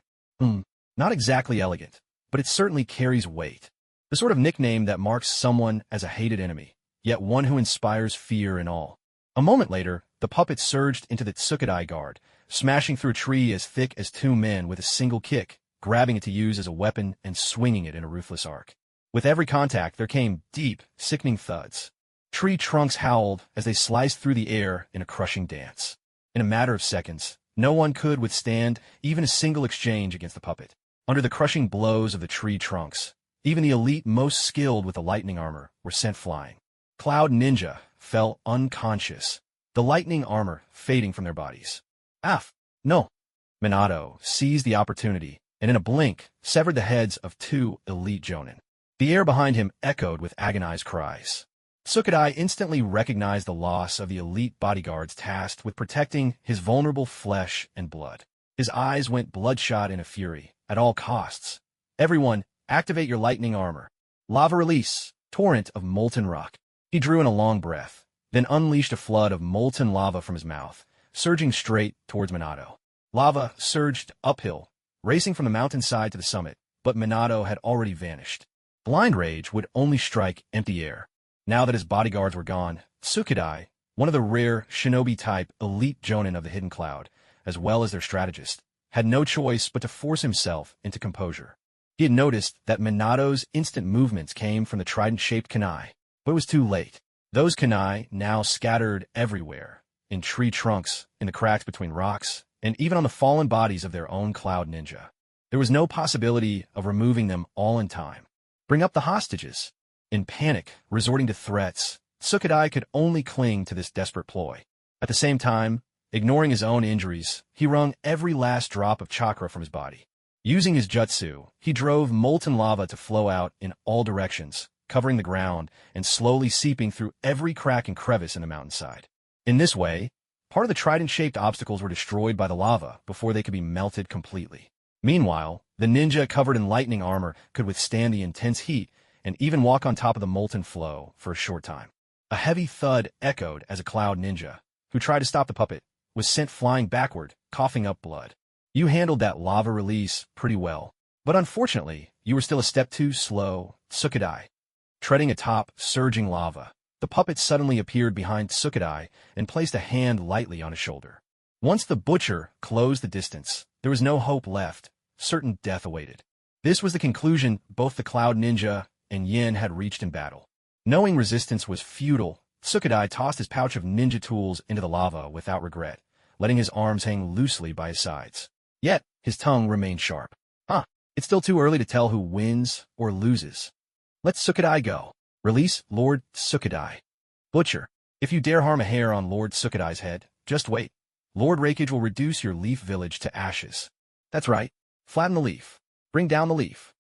Not exactly elegant, but it certainly carries weight. The sort of nickname that marks someone as a hated enemy, yet one who inspires fear in all. A moment later, the puppet surged into the Tsukadai guard, smashing through a tree as thick as 2 men with a single kick, grabbing it to use as a weapon and swinging it in a ruthless arc. With every contact, there came deep, sickening thuds. Tree trunks howled as they sliced through the air in a crushing dance. In a matter of seconds, no one could withstand even a single exchange against the puppet. Under the crushing blows of the tree trunks, even the elite most skilled with the lightning armor were sent flying. Cloud Ninja fell unconscious, the lightning armor fading from their bodies. No. Minato seized the opportunity and in a blink severed the heads of 2 elite Jonin. The air behind him echoed with agonized cries. Tsukadai instantly recognized the loss of the elite bodyguards tasked with protecting his vulnerable flesh and blood. His eyes went bloodshot in a fury, at all costs. Everyone, activate your lightning armor. Lava release, torrent of molten rock. He drew in a long breath, then unleashed a flood of molten lava from his mouth, surging straight towards Minato. Lava surged uphill, racing from the mountainside to the summit, but Minato had already vanished. Blind rage would only strike empty air. Now that his bodyguards were gone, Tsukadai, one of the rare shinobi-type elite Jonin of the Hidden Cloud, as well as their strategist, had no choice but to force himself into composure. He had noticed that Minato's instant movements came from the trident-shaped kunai, but it was too late. Those kunai now scattered everywhere, in tree trunks, in the cracks between rocks, and even on the fallen bodies of their own Cloud Ninja. There was no possibility of removing them all in time. Bring up the hostages. In panic, resorting to threats, Tsukadai could only cling to this desperate ploy. At the same time, Ignoring his own injuries, he wrung every last drop of chakra from his body. Using his jutsu, he drove molten lava to flow out in all directions, covering the ground and slowly seeping through every crack and crevice in the mountainside. In this way, part of the trident-shaped obstacles were destroyed by the lava before they could be melted completely. Meanwhile, the ninja covered in lightning armor could withstand the intense heat and even walk on top of the molten flow for a short time. A heavy thud echoed as a cloud ninja, who tried to stop the puppet, was sent flying backward, coughing up blood. You handled that lava release pretty well, but unfortunately, you were still a step too slow, Tsukadai. Treading atop surging lava, the puppet suddenly appeared behind Tsukadai and placed a hand lightly on his shoulder. Once the butcher closed the distance, there was no hope left. Certain death awaited. This was the conclusion both the Cloud Ninja and Yin had reached in battle. Knowing resistance was futile, Tsukadai tossed his pouch of ninja tools into the lava without regret, letting his arms hang loosely by his sides. Yet, his tongue remained sharp. It's still too early to tell who wins or loses. Let Tsukadai go. Release Lord Tsukadai. Butcher, if you dare harm a hair on Lord Tsukadai's head, just wait. Lord Raikage will reduce your leaf village to ashes. That's right. Flatten the leaf. Bring down the leaf.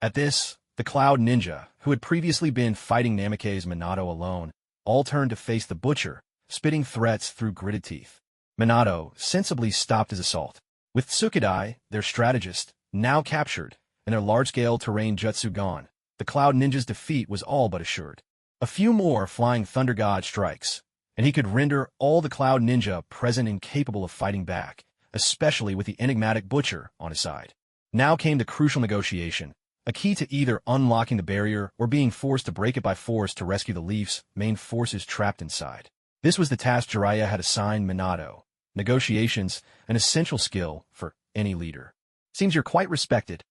At this, the Cloud Ninja, who had previously been fighting Namake's Minato alone, all turned to face the butcher, spitting threats through gritted teeth. Minato sensibly stopped his assault. With Tsukadai, their strategist, now captured, and their large-scale terrain jutsu gone, the Cloud Ninja's defeat was all but assured. A few more Flying Thunder God strikes, and he could render all the Cloud Ninja present incapable of fighting back, especially with the enigmatic butcher on his side. Now came the crucial negotiation, a key to either unlocking the barrier or being forced to break it by force to rescue the Leaf's main forces trapped inside. This was the task Jiraiya had assigned Minato. Negotiations, an essential skill for any leader. Seems you're quite respected.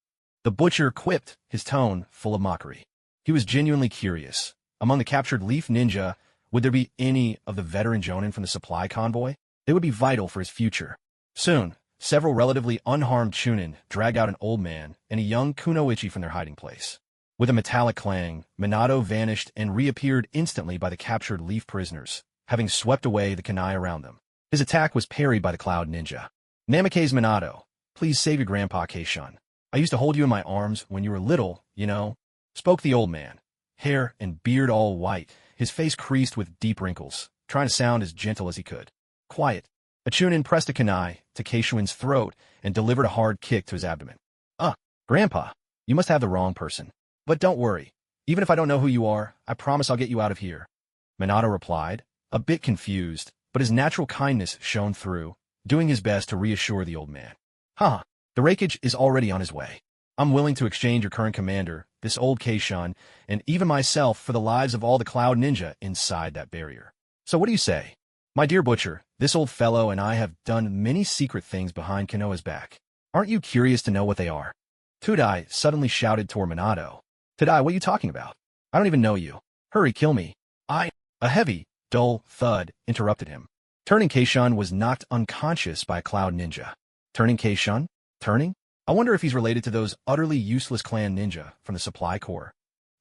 The butcher quipped, his tone full of mockery. He was genuinely curious. Among the captured Leaf Ninja, would there be any of the veteran Jonin from the supply convoy? They would be vital for his future. Soon, several relatively unharmed Chunin dragged out an old man and a young kunoichi from their hiding place. With a metallic clang, Minato vanished and reappeared instantly by the captured Leaf prisoners, having swept away the kunai around them. His attack was parried by the Cloud Ninja. Namake's Minato, please save your grandpa Keishun. I used to hold you in my arms when you were little, you know, spoke the old man, hair and beard all white, his face creased with deep wrinkles, trying to sound as gentle as he could. Quiet. A Chunin pressed a kunai to Keishun's throat and delivered a hard kick to his abdomen. Grandpa, you must have the wrong person. But don't worry. Even if I don't know who you are, I promise I'll get you out of here. Minato replied, a bit confused, but his natural kindness shone through, doing his best to reassure the old man. The Raikage is already on his way. I'm willing to exchange your current commander, this old Keishun, and even myself for the lives of all the Cloud Ninja inside that barrier. So what do you say? My dear butcher, this old fellow and I have done many secret things behind Konoha's back. Aren't you curious to know what they are? Tudai suddenly shouted toward Minato. Tudai, what are you talking about? I don't even know you. Hurry, kill me. A heavy, dull thud interrupted him. Turning Keishun was knocked unconscious by a Cloud Ninja. Turning Keishun? Turning? I wonder if he's related to those utterly useless clan ninja from the supply corps.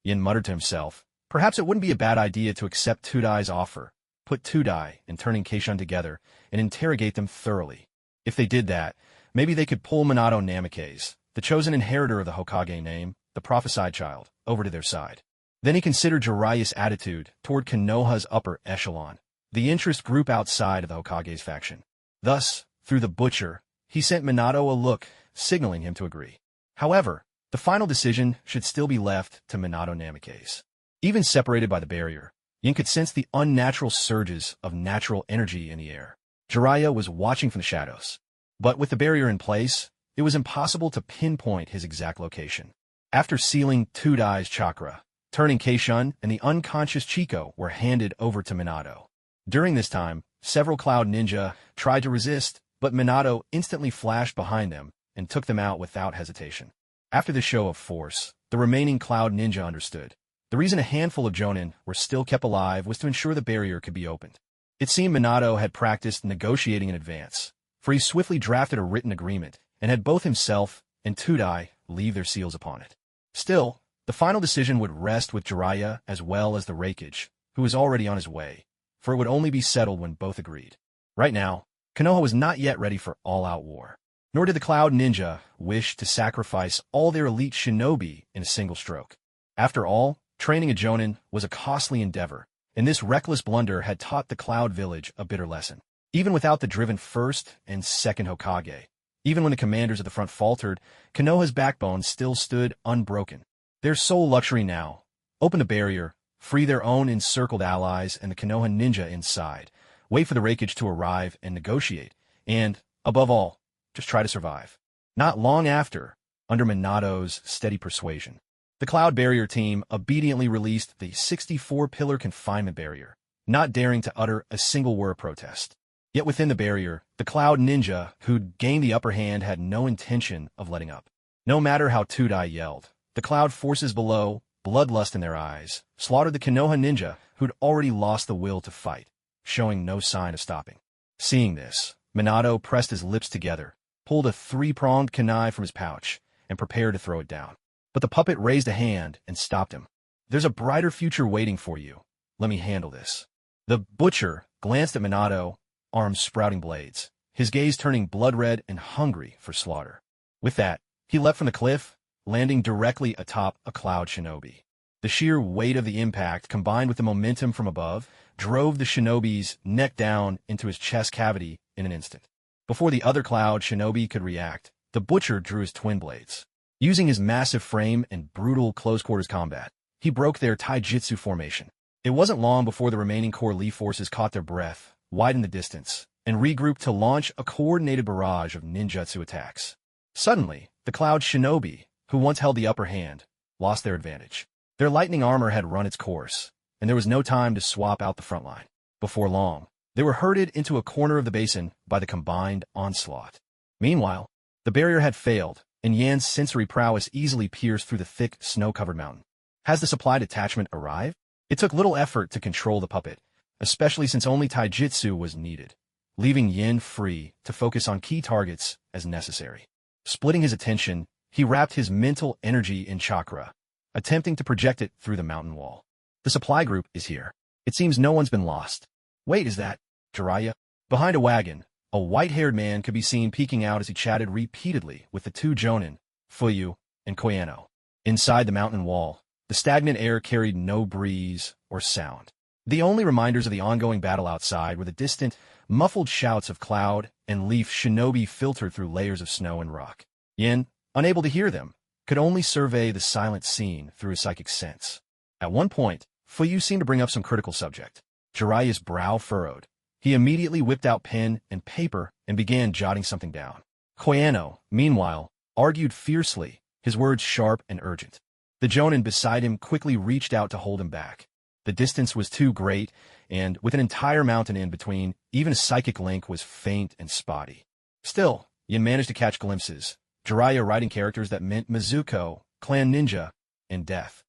Yin muttered to himself. Perhaps it wouldn't be a bad idea to accept Tudai's offer, put Tudai and Turning Keishun together, and interrogate them thoroughly. If they did that, maybe they could pull Minato Namake's, the chosen inheritor of the Hokage name, the prophesied child, over to their side. Then he considered Jiraiya's attitude toward Konoha's upper echelon, the interest group outside of the Hokage's faction. Thus, through the butcher, he sent Minato a look, signaling him to agree. However, the final decision should still be left to Minato Namake's. Even separated by the barrier, Yin could sense the unnatural surges of natural energy in the air. Jiraiya was watching from the shadows. But with the barrier in place, it was impossible to pinpoint his exact location. After sealing Tudai's chakra, Turning Keishun and the unconscious Chico were handed over to Minato. During this time, several Cloud Ninja tried to resist, but Minato instantly flashed behind them and took them out without hesitation. After this show of force, the remaining Cloud Ninja understood. The reason a handful of Jonin were still kept alive was to ensure the barrier could be opened. It seemed Minato had practiced negotiating in advance, for he swiftly drafted a written agreement and had both himself and Tudai leave their seals upon it. Still, the final decision would rest with Jiraiya as well as the Raikage, who was already on his way, for it would only be settled when both agreed. Right now, Konoha was not yet ready for all-out war. Nor did the Cloud Ninja wish to sacrifice all their elite shinobi in a single stroke. After all, training a Jonin was a costly endeavor, and this reckless blunder had taught the Cloud Village a bitter lesson. Even without the driven first and second Hokage, even when the commanders at the front faltered, Konoha's backbone still stood unbroken. Their sole luxury now: open a barrier, free their own encircled allies and the Konoha ninja inside, wait for the Raikage to arrive and negotiate, and, above all, just try to survive. Not long after, under Minato's steady persuasion, the Cloud Barrier team obediently released the 64-pillar confinement barrier, not daring to utter a single word of protest. Yet within the barrier, the Cloud Ninja who'd gained the upper hand had no intention of letting up. No matter how Tudai yelled, the Cloud forces below, bloodlust in their eyes, slaughtered the Konoha ninja who'd already lost the will to fight, showing no sign of stopping. Seeing this, Minato pressed his lips together, pulled a 3-pronged kunai from his pouch, and prepared to throw it down. But the puppet raised a hand and stopped him. "There's a brighter future waiting for you. Let me handle this." The butcher glanced at Minato, arms sprouting blades, his gaze turning blood-red and hungry for slaughter. With that, he leapt from the cliff, landing directly atop a Cloud shinobi. The sheer weight of the impact, combined with the momentum from above, drove the shinobi's neck down into his chest cavity in an instant. Before the other Cloud shinobi could react, the butcher drew his twin blades. Using his massive frame and brutal close-quarters combat, he broke their taijutsu formation. It wasn't long before the remaining core Lee forces caught their breath, widened the distance, and regrouped to launch a coordinated barrage of ninjutsu attacks. Suddenly, the Cloud shinobi, who once held the upper hand, lost their advantage. Their lightning armor had run its course, and there was no time to swap out the front line. Before long, they were herded into a corner of the basin by the combined onslaught. Meanwhile, the barrier had failed, and Yan's sensory prowess easily pierced through the thick, snow-covered mountain. Has the supply detachment arrived? It took little effort to control the puppet, especially since only taijutsu was needed, leaving Yin free to focus on key targets as necessary. Splitting his attention, he wrapped his mental energy in chakra, attempting to project it through the mountain wall. The supply group is here. It seems no one's been lost. Wait, is that Jiraiya? Behind a wagon, a white-haired man could be seen peeking out as he chatted repeatedly with the two Jonin, Fuyu and Koyano. Inside the mountain wall, the stagnant air carried no breeze or sound. The only reminders of the ongoing battle outside were the distant, muffled shouts of Cloud and Leaf shinobi filtered through layers of snow and rock. Yin, unable to hear them, could only survey the silent scene through his psychic sense. At one point, Fuyu seemed to bring up some critical subject. Jiraiya's brow furrowed. He immediately whipped out pen and paper and began jotting something down. Koyano, meanwhile, argued fiercely, his words sharp and urgent. The Jonin beside him quickly reached out to hold him back. The distance was too great, and with an entire mountain in between, even a psychic link was faint and spotty. Still, Yin managed to catch glimpses, Jiraiya writing characters that meant Mizuko, clan ninja, and death.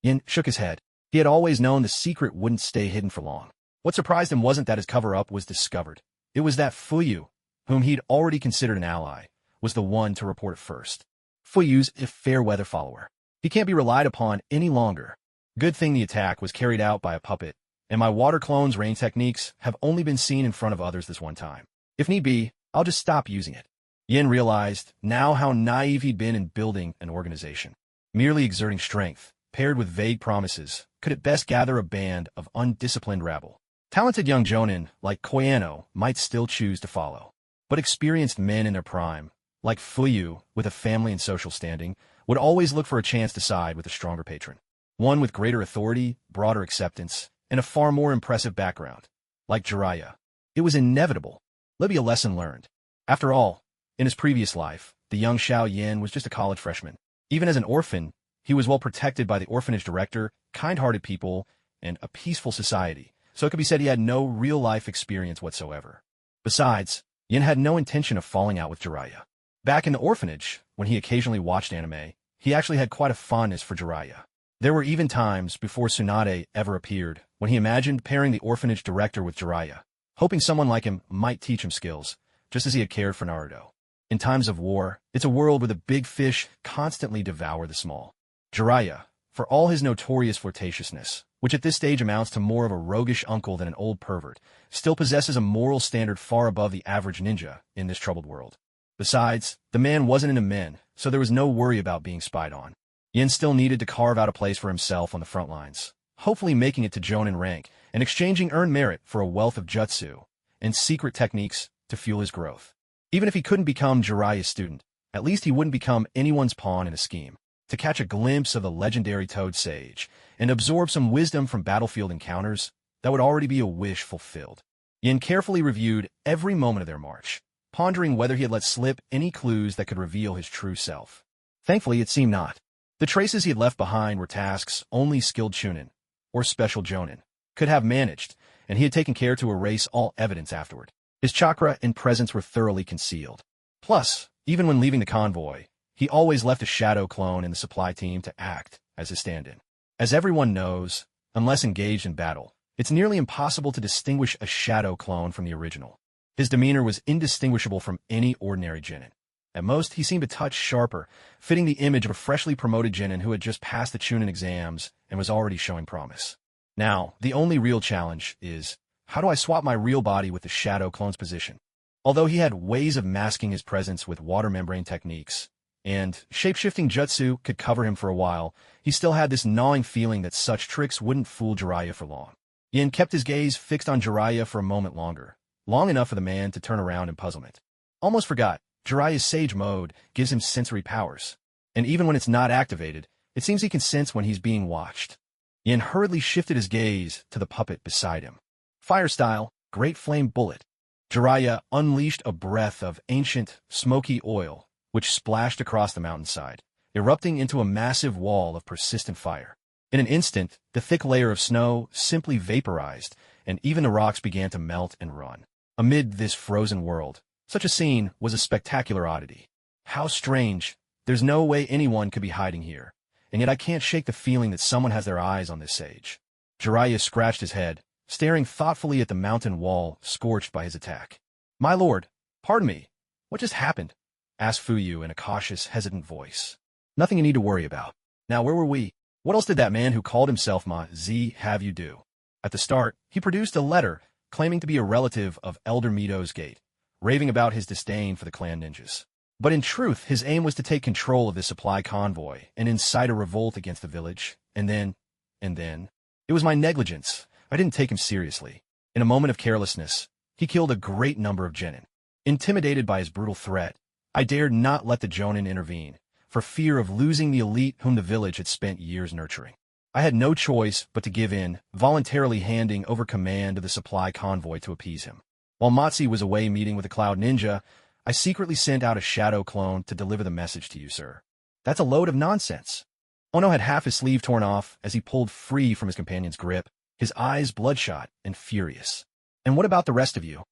Yin shook his head. He had always known the secret wouldn't stay hidden for long. What surprised him wasn't that his cover-up was discovered. It was that Fuyu, whom he'd already considered an ally, was the one to report it first. Fuyu's a fair-weather follower. He can't be relied upon any longer. Good thing the attack was carried out by a puppet, and my water clone's rain techniques have only been seen in front of others this one time. If need be, I'll just stop using it. Yin realized now how naive he'd been in building an organization. Merely exerting strength, paired with vague promises, could at best gather a band of undisciplined rabble. Talented young Jonin, like Koyano, might still choose to follow. But experienced men in their prime, like Fuyu, with a family and social standing, would always look for a chance to side with a stronger patron. One with greater authority, broader acceptance, and a far more impressive background. Like Jiraiya. It was inevitable. Let be a lesson learned. After all, in his previous life, the young Xiao Yin was just a college freshman. Even as an orphan, he was well protected by the orphanage director, kind-hearted people, and a peaceful society, so it could be said he had no real-life experience whatsoever. Besides, Yin had no intention of falling out with Jiraiya. Back in the orphanage, when he occasionally watched anime, he actually had quite a fondness for Jiraiya. There were even times before Tsunade ever appeared when he imagined pairing the orphanage director with Jiraiya, hoping someone like him might teach him skills, just as he had cared for Naruto. In times of war, it's a world where the big fish constantly devour the small. Jiraiya, for all his notorious flirtatiousness, which at this stage amounts to more of a roguish uncle than an old pervert, still possesses a moral standard far above the average ninja in this troubled world. Besides, the man wasn't into men, so there was no worry about being spied on. Yin still needed to carve out a place for himself on the front lines, hopefully making it to Jonin rank and exchanging earned merit for a wealth of jutsu and secret techniques to fuel his growth. Even if he couldn't become Jiraiya's student, at least he wouldn't become anyone's pawn in a scheme. To catch a glimpse of the legendary Toad Sage and absorb some wisdom from battlefield encounters, that would already be a wish fulfilled. Yin carefully reviewed every moment of their march, pondering whether he had let slip any clues that could reveal his true self. Thankfully, it seemed not. The traces he had left behind were tasks only skilled Chunin, or special Jonin, could have managed, and he had taken care to erase all evidence afterward. His chakra and presence were thoroughly concealed. Plus, even when leaving the convoy, he always left a shadow clone in the supply team to act as his stand-in. As everyone knows, unless engaged in battle, it's nearly impossible to distinguish a shadow clone from the original. His demeanor was indistinguishable from any ordinary genin. At most, he seemed a touch sharper, fitting the image of a freshly promoted genin who had just passed the Chunin exams and was already showing promise. Now, the only real challenge is, how do I swap my real body with the shadow clone's position? Although he had ways of masking his presence with water membrane techniques, and shape-shifting jutsu could cover him for a while, he still had this gnawing feeling that such tricks wouldn't fool Jiraiya for long. Yin kept his gaze fixed on Jiraiya for a moment longer, long enough for the man to turn around in puzzlement. Almost forgot, Jiraiya's sage mode gives him sensory powers, and even when it's not activated, it seems he can sense when he's being watched. Yin hurriedly shifted his gaze to the puppet beside him. Fire style, great flame bullet. Jiraiya unleashed a breath of ancient, smoky oil, which splashed across the mountainside, erupting into a massive wall of persistent fire. In an instant, the thick layer of snow simply vaporized, and even the rocks began to melt and run. Amid this frozen world, such a scene was a spectacular oddity. How strange. There's no way anyone could be hiding here, and yet I can't shake the feeling that someone has their eyes on this sage. Jiraiya scratched his head, staring thoughtfully at the mountain wall scorched by his attack. My lord, pardon me, what just happened? Asked Fuyu in a cautious, hesitant voice. Nothing you need to worry about. Now, where were we? What else did that man who called himself Ma Z have you do? At the start, he produced a letter claiming to be a relative of Elder Mito's Gate, raving about his disdain for the clan ninjas. But in truth, his aim was to take control of the supply convoy and incite a revolt against the village, and then, it was my negligence. I didn't take him seriously. In a moment of carelessness, he killed a great number of genin. Intimidated by his brutal threat, I dared not let the Jonin intervene, for fear of losing the elite whom the village had spent years nurturing. I had no choice but to give in, voluntarily handing over command of the supply convoy to appease him. While Matsi was away meeting with the Cloud Ninja, I secretly sent out a shadow clone to deliver the message to you, sir. That's a load of nonsense. Ono had half his sleeve torn off as he pulled free from his companion's grip, his eyes bloodshot and furious. And what about the rest of you?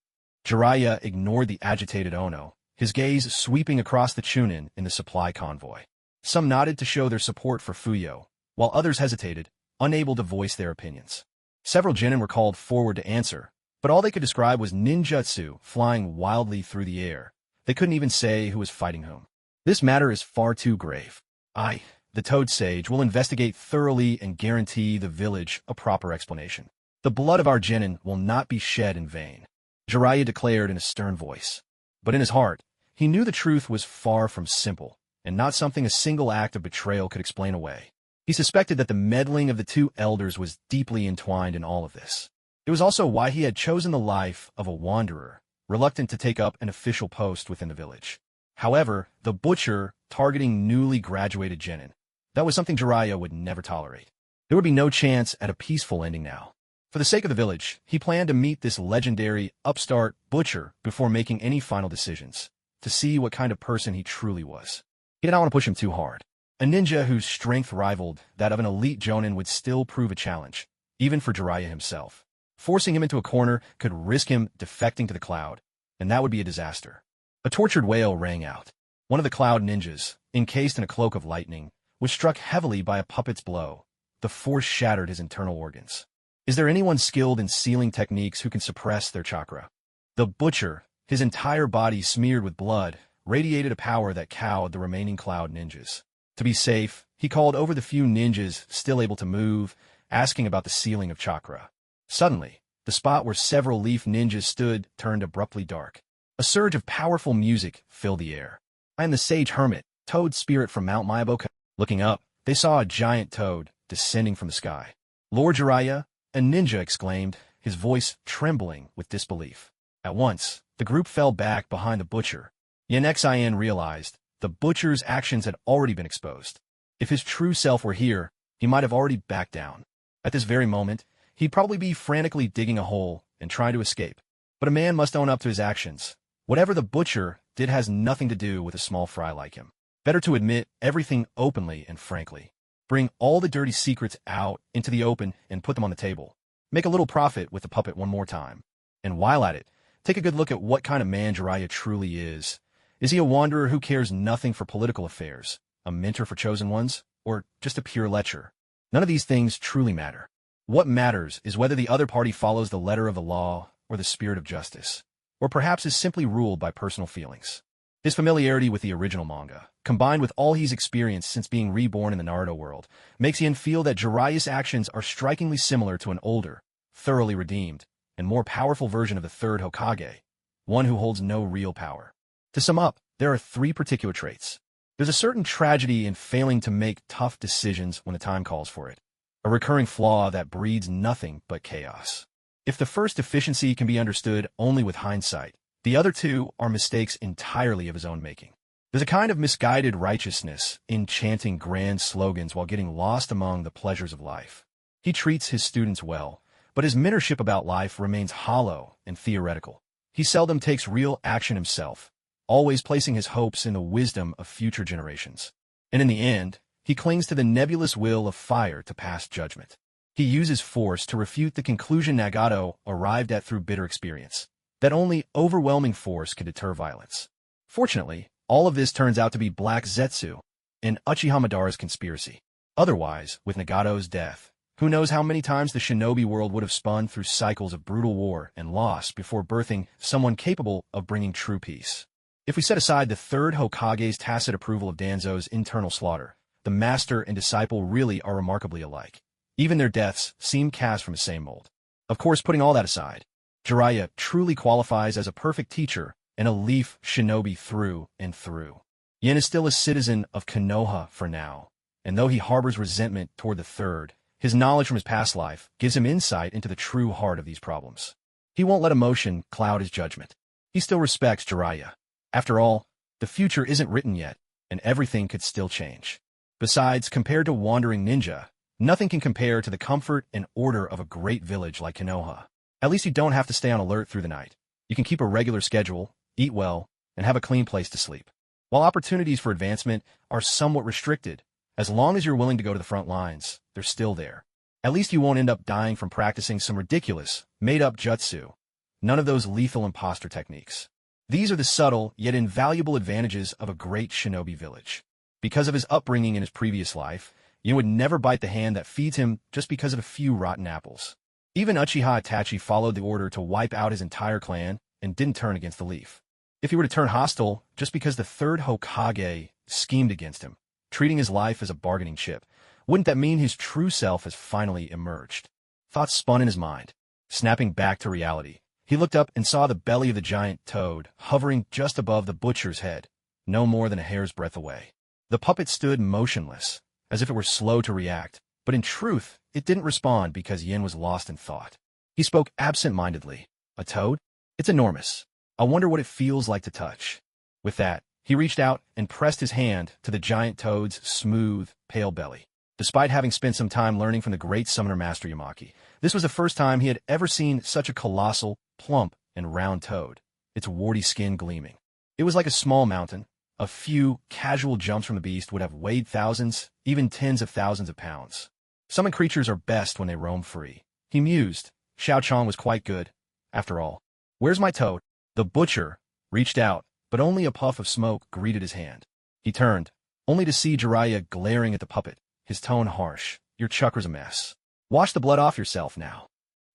Jiraiya ignored the agitated Ono, his gaze sweeping across the Chunin in the supply convoy. Some nodded to show their support for Fuyo, while others hesitated, unable to voice their opinions. Several genin were called forward to answer, but all they could describe was ninjutsu flying wildly through the air. They couldn't even say who was fighting whom. This matter is far too grave. I, the Toad Sage, will investigate thoroughly and guarantee the village a proper explanation. The blood of our genin will not be shed in vain, Jiraiya declared in a stern voice. But in his heart, he knew the truth was far from simple, and not something a single act of betrayal could explain away. He suspected that the meddling of the two elders was deeply entwined in all of this. It was also why he had chosen the life of a wanderer, reluctant to take up an official post within the village. However, the butcher targeting newly graduated genin, that was something Jiraiya would never tolerate. There would be no chance at a peaceful ending now. For the sake of the village, he planned to meet this legendary, upstart butcher before making any final decisions, to see what kind of person he truly was. He did not want to push him too hard. A ninja whose strength rivaled that of an elite jonin would still prove a challenge, even for Jiraiya himself. Forcing him into a corner could risk him defecting to the Cloud, and that would be a disaster. A tortured wail rang out. One of the Cloud ninjas, encased in a cloak of lightning, was struck heavily by a puppet's blow. The force shattered his internal organs. Is there anyone skilled in sealing techniques who can suppress their chakra? The butcher, his entire body smeared with blood, radiated a power that cowed the remaining Cloud ninjas. To be safe, He called over the few ninjas still able to move, asking about the ceiling of Chakra. Suddenly, the spot where several leaf ninjas stood turned abruptly dark. A surge of powerful music filled the air. I am the sage hermit, toad spirit from Mount Myaboka. Looking up, they saw a giant toad descending from the sky. Lord Jiraiya, a ninja exclaimed, his voice trembling with disbelief. At once, the group fell back behind the butcher. Xin realized the butcher's actions had already been exposed. If his true self were here, he might have already backed down. At this very moment, he'd probably be frantically digging a hole and trying to escape. But a man must own up to his actions. Whatever the butcher did has nothing to do with a small fry like him. Better to admit everything openly and frankly. Bring all the dirty secrets out into the open and put them on the table. Make a little profit with the puppet one more time. And while at it, take a good look at what kind of man Jiraiya truly is. Is he a wanderer who cares nothing for political affairs, a mentor for chosen ones, or just a pure lecher? None of these things truly matter. What matters is whether the other party follows the letter of the law or the spirit of justice, or perhaps is simply ruled by personal feelings. His familiarity with the original manga, combined with all he's experienced since being reborn in the Naruto world, makes him feel that Jiraiya's actions are strikingly similar to an older, thoroughly redeemed, and more powerful version of the third Hokage, one who holds no real power. To sum up, there are 3 particular traits. There's a certain tragedy in failing to make tough decisions when the time calls for it, a recurring flaw that breeds nothing but chaos. If the first deficiency can be understood only with hindsight, the other 2 are mistakes entirely of his own making. There's a kind of misguided righteousness in chanting grand slogans while getting lost among the pleasures of life. He treats his students well, but his mentorship about life remains hollow and theoretical. He seldom takes real action himself, always placing his hopes in the wisdom of future generations. And in the end, he clings to the nebulous will of fire to pass judgment. He uses force to refute the conclusion Nagato arrived at through bitter experience, that only overwhelming force can deter violence. Fortunately, all of this turns out to be Black Zetsu and Uchiha Madara's conspiracy. Otherwise, with Nagato's death, who knows how many times the shinobi world would have spun through cycles of brutal war and loss before birthing someone capable of bringing true peace. If we set aside the third Hokage's tacit approval of Danzo's internal slaughter, the master and disciple really are remarkably alike. Even their deaths seem cast from the same mold. Of course, putting all that aside, Jiraiya truly qualifies as a perfect teacher and a leaf shinobi through and through. Yen is still a citizen of Konoha for now, and though he harbors resentment toward the third, his knowledge from his past life gives him insight into the true heart of these problems. He won't let emotion cloud his judgment. He still respects Jiraiya. After all, the future isn't written yet, and everything could still change. Besides, compared to wandering ninja, nothing can compare to the comfort and order of a great village like Konoha. At least you don't have to stay on alert through the night. You can keep a regular schedule, eat well, and have a clean place to sleep. While opportunities for advancement are somewhat restricted, as long as you're willing to go to the front lines, they're still there. At least you won't end up dying from practicing some ridiculous, made-up jutsu. None of those lethal imposter techniques. These are the subtle, yet invaluable advantages of a great shinobi village. Because of his upbringing in his previous life, Yen would never bite the hand that feeds him just because of a few rotten apples. Even Uchiha Itachi followed the order to wipe out his entire clan and didn't turn against the leaf. If he were to turn hostile just because the third Hokage schemed against him, treating his life as a bargaining chip, wouldn't that mean his true self has finally emerged? Thoughts spun in his mind. Snapping back to reality, he looked up and saw the belly of the giant toad hovering just above the butcher's head, no more than a hair's breadth away. The puppet stood motionless, as if it were slow to react, but in truth, it didn't respond because Yen was lost in thought. He spoke absent-mindedly. A toad? It's enormous. I wonder what it feels like to touch. With that, he reached out and pressed his hand to the giant toad's smooth, pale belly. Despite having spent some time learning from the great summoner master Yamaki, this was the first time he had ever seen such a colossal, plump, and round toad, its warty skin gleaming. It was like a small mountain. A few casual jumps from the beast would have weighed thousands, even tens of thousands of pounds. Summon creatures are best when they roam free. He mused. Xiao Chong was quite good. After all, where's my toad? The butcher reached out, but only a puff of smoke greeted his hand. He turned, only to see Jiraiya glaring at the puppet, his tone harsh. Your chakra's a mess. Wash the blood off yourself now.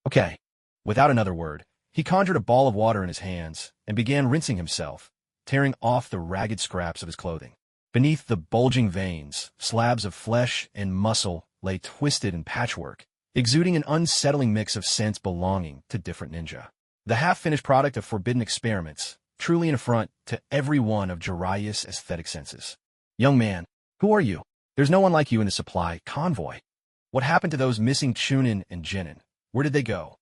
Okay. Without another word, he conjured a ball of water in his hands and began rinsing himself, tearing off the ragged scraps of his clothing. Beneath the bulging veins, slabs of flesh and muscle lay twisted in patchwork, exuding an unsettling mix of scents belonging to different ninja. The half-finished product of forbidden experiments, truly an affront to every one of Jiraiya's aesthetic senses. Young man, who are you? There's no one like you in the supply convoy. What happened to those missing Chunin and Jinin? Where did they go?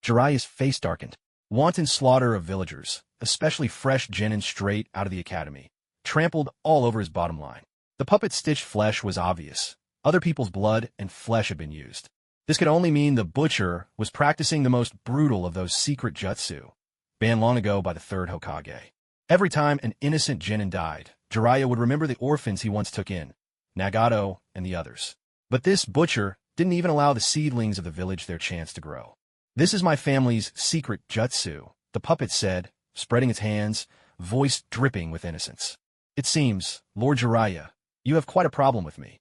Jiraiya's face darkened. Wanton slaughter of villagers, especially fresh Jinin straight out of the academy, trampled all over his bottom line. The puppet-stitched flesh was obvious. Other people's blood and flesh had been used. This could only mean the butcher was practicing the most brutal of those secret jutsu, banned long ago by the third Hokage. Every time an innocent Jinin died, Jiraiya would remember the orphans he once took in, Nagato and the others. But this butcher didn't even allow the seedlings of the village their chance to grow. This is my family's secret jutsu, the puppet said, spreading its hands, voice dripping with innocence. It seems, Lord Jiraiya, you have quite a problem with me.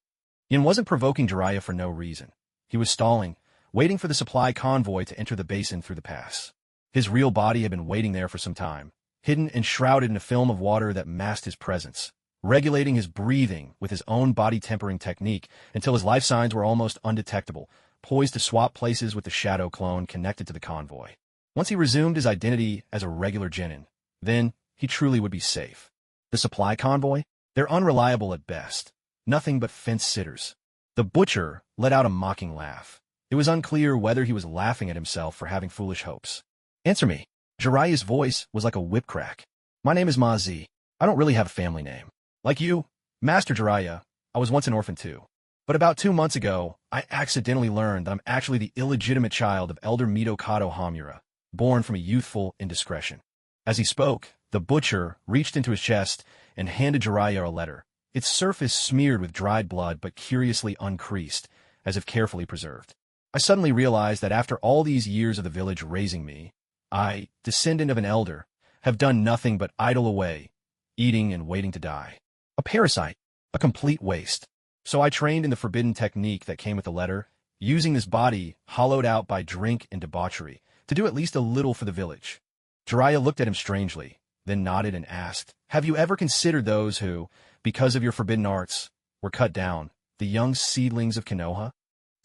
Yin wasn't provoking Jiraiya for no reason. He was stalling, waiting for the supply convoy to enter the basin through the pass. His real body had been waiting there for some time, hidden and shrouded in a film of water that masked his presence, regulating his breathing with his own body-tempering technique until his life signs were almost undetectable, poised to swap places with the shadow clone connected to the convoy. Once he resumed his identity as a regular Jinin, then he truly would be safe. The supply convoy? They're unreliable at best. Nothing but fence-sitters. The butcher let out a mocking laugh. It was unclear whether he was laughing at himself for having foolish hopes. Answer me. Jiraiya's voice was like a whip crack. My name is Ma Zi. I don't really have a family name. Like you, Master Jiraiya, I was once an orphan too. But about 2 months ago, I accidentally learned that I'm actually the illegitimate child of Elder Mitokado Hamura, born from a youthful indiscretion. As he spoke, the butcher reached into his chest and handed Jiraiya a letter, its surface smeared with dried blood but curiously uncreased, as if carefully preserved. I suddenly realized that after all these years of the village raising me, I, descendant of an elder, have done nothing but idle away, eating and waiting to die. A parasite, a complete waste. So I trained in the forbidden technique that came with the letter, using this body hollowed out by drink and debauchery to do at least a little for the village. Jiraiya looked at him strangely, then nodded and asked, have you ever considered those who, because of your forbidden arts, were cut down, the young seedlings of Konoha?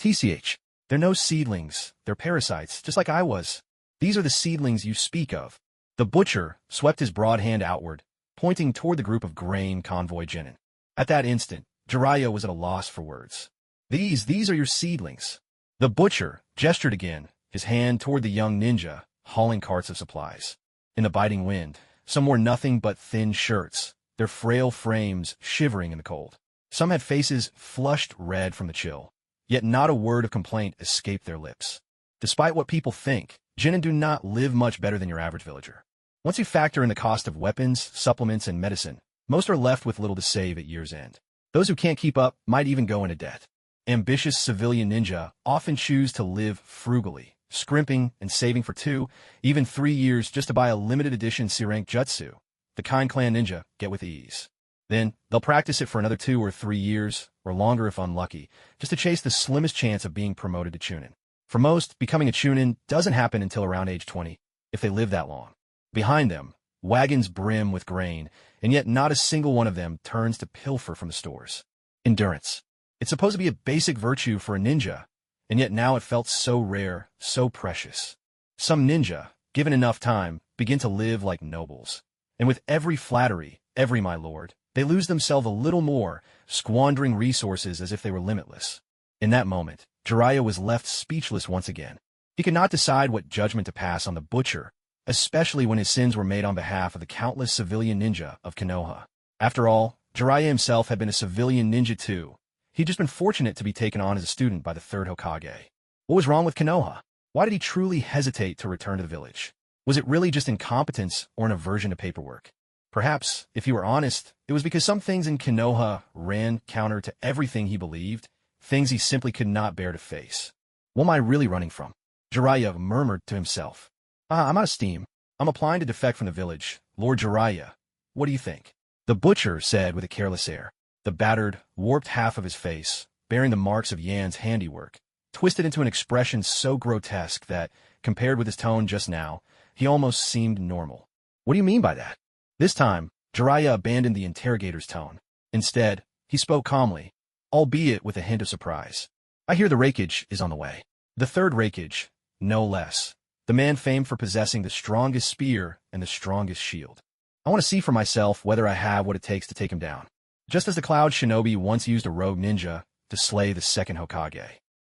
TCH, they're no seedlings, they're parasites, just like I was. These are the seedlings you speak of. The butcher swept his broad hand outward, pointing toward the group of grain convoy Jinin. At that instant, Jiraiya was at a loss for words. These are your seedlings. The butcher gestured again, his hand toward the young ninja, hauling carts of supplies. In the biting wind, some wore nothing but thin shirts, their frail frames shivering in the cold. Some had faces flushed red from the chill, yet not a word of complaint escaped their lips. Despite what people think, Jinin do not live much better than your average villager. Once you factor in the cost of weapons, supplements, and medicine, most are left with little to save at year's end. Those who can't keep up might even go into debt. Ambitious civilian ninja often choose to live frugally, scrimping and saving for 2, even 3 years just to buy a limited edition C-rank jutsu. The kind clan ninja get with ease. Then, they'll practice it for another 2 or 3 years, or longer if unlucky, just to chase the slimmest chance of being promoted to Chunin. For most, becoming a Chunin doesn't happen until around age 20, if they live that long. Behind them, wagons brim with grain, and yet not a single one of them turns to pilfer from the stores. Endurance. It's supposed to be a basic virtue for a ninja, and yet now it felt so rare, so precious. Some ninja, given enough time, begin to live like nobles. And with every flattery, every my lord, they lose themselves a little more, squandering resources as if they were limitless. In that moment, Jiraiya was left speechless once again. He could not decide what judgment to pass on the butcher, especially when his sins were made on behalf of the countless civilian ninja of Konoha. After all, Jiraiya himself had been a civilian ninja too. He'd just been fortunate to be taken on as a student by the third Hokage. What was wrong with Konoha? Why did he truly hesitate to return to the village? Was it really just incompetence or an aversion to paperwork? Perhaps, if he were honest, it was because some things in Konoha ran counter to everything he believed, things he simply could not bear to face. What am I really running from? Jiraiya murmured to himself. I'm out of steam. I'm applying to defect from the village. Lord Jiraiya, what do you think? The butcher said with a careless air. The battered, warped half of his face, bearing the marks of Yan's handiwork, twisted into an expression so grotesque that, compared with his tone just now, he almost seemed normal. What do you mean by that? This time, Jiraiya abandoned the interrogator's tone. Instead, he spoke calmly, albeit with a hint of surprise. I hear the Reikage is on the way. The third Reikage, no less. The man famed for possessing the strongest spear and the strongest shield. I want to see for myself whether I have what it takes to take him down. Just as the Cloud Shinobi once used a rogue ninja to slay the second Hokage.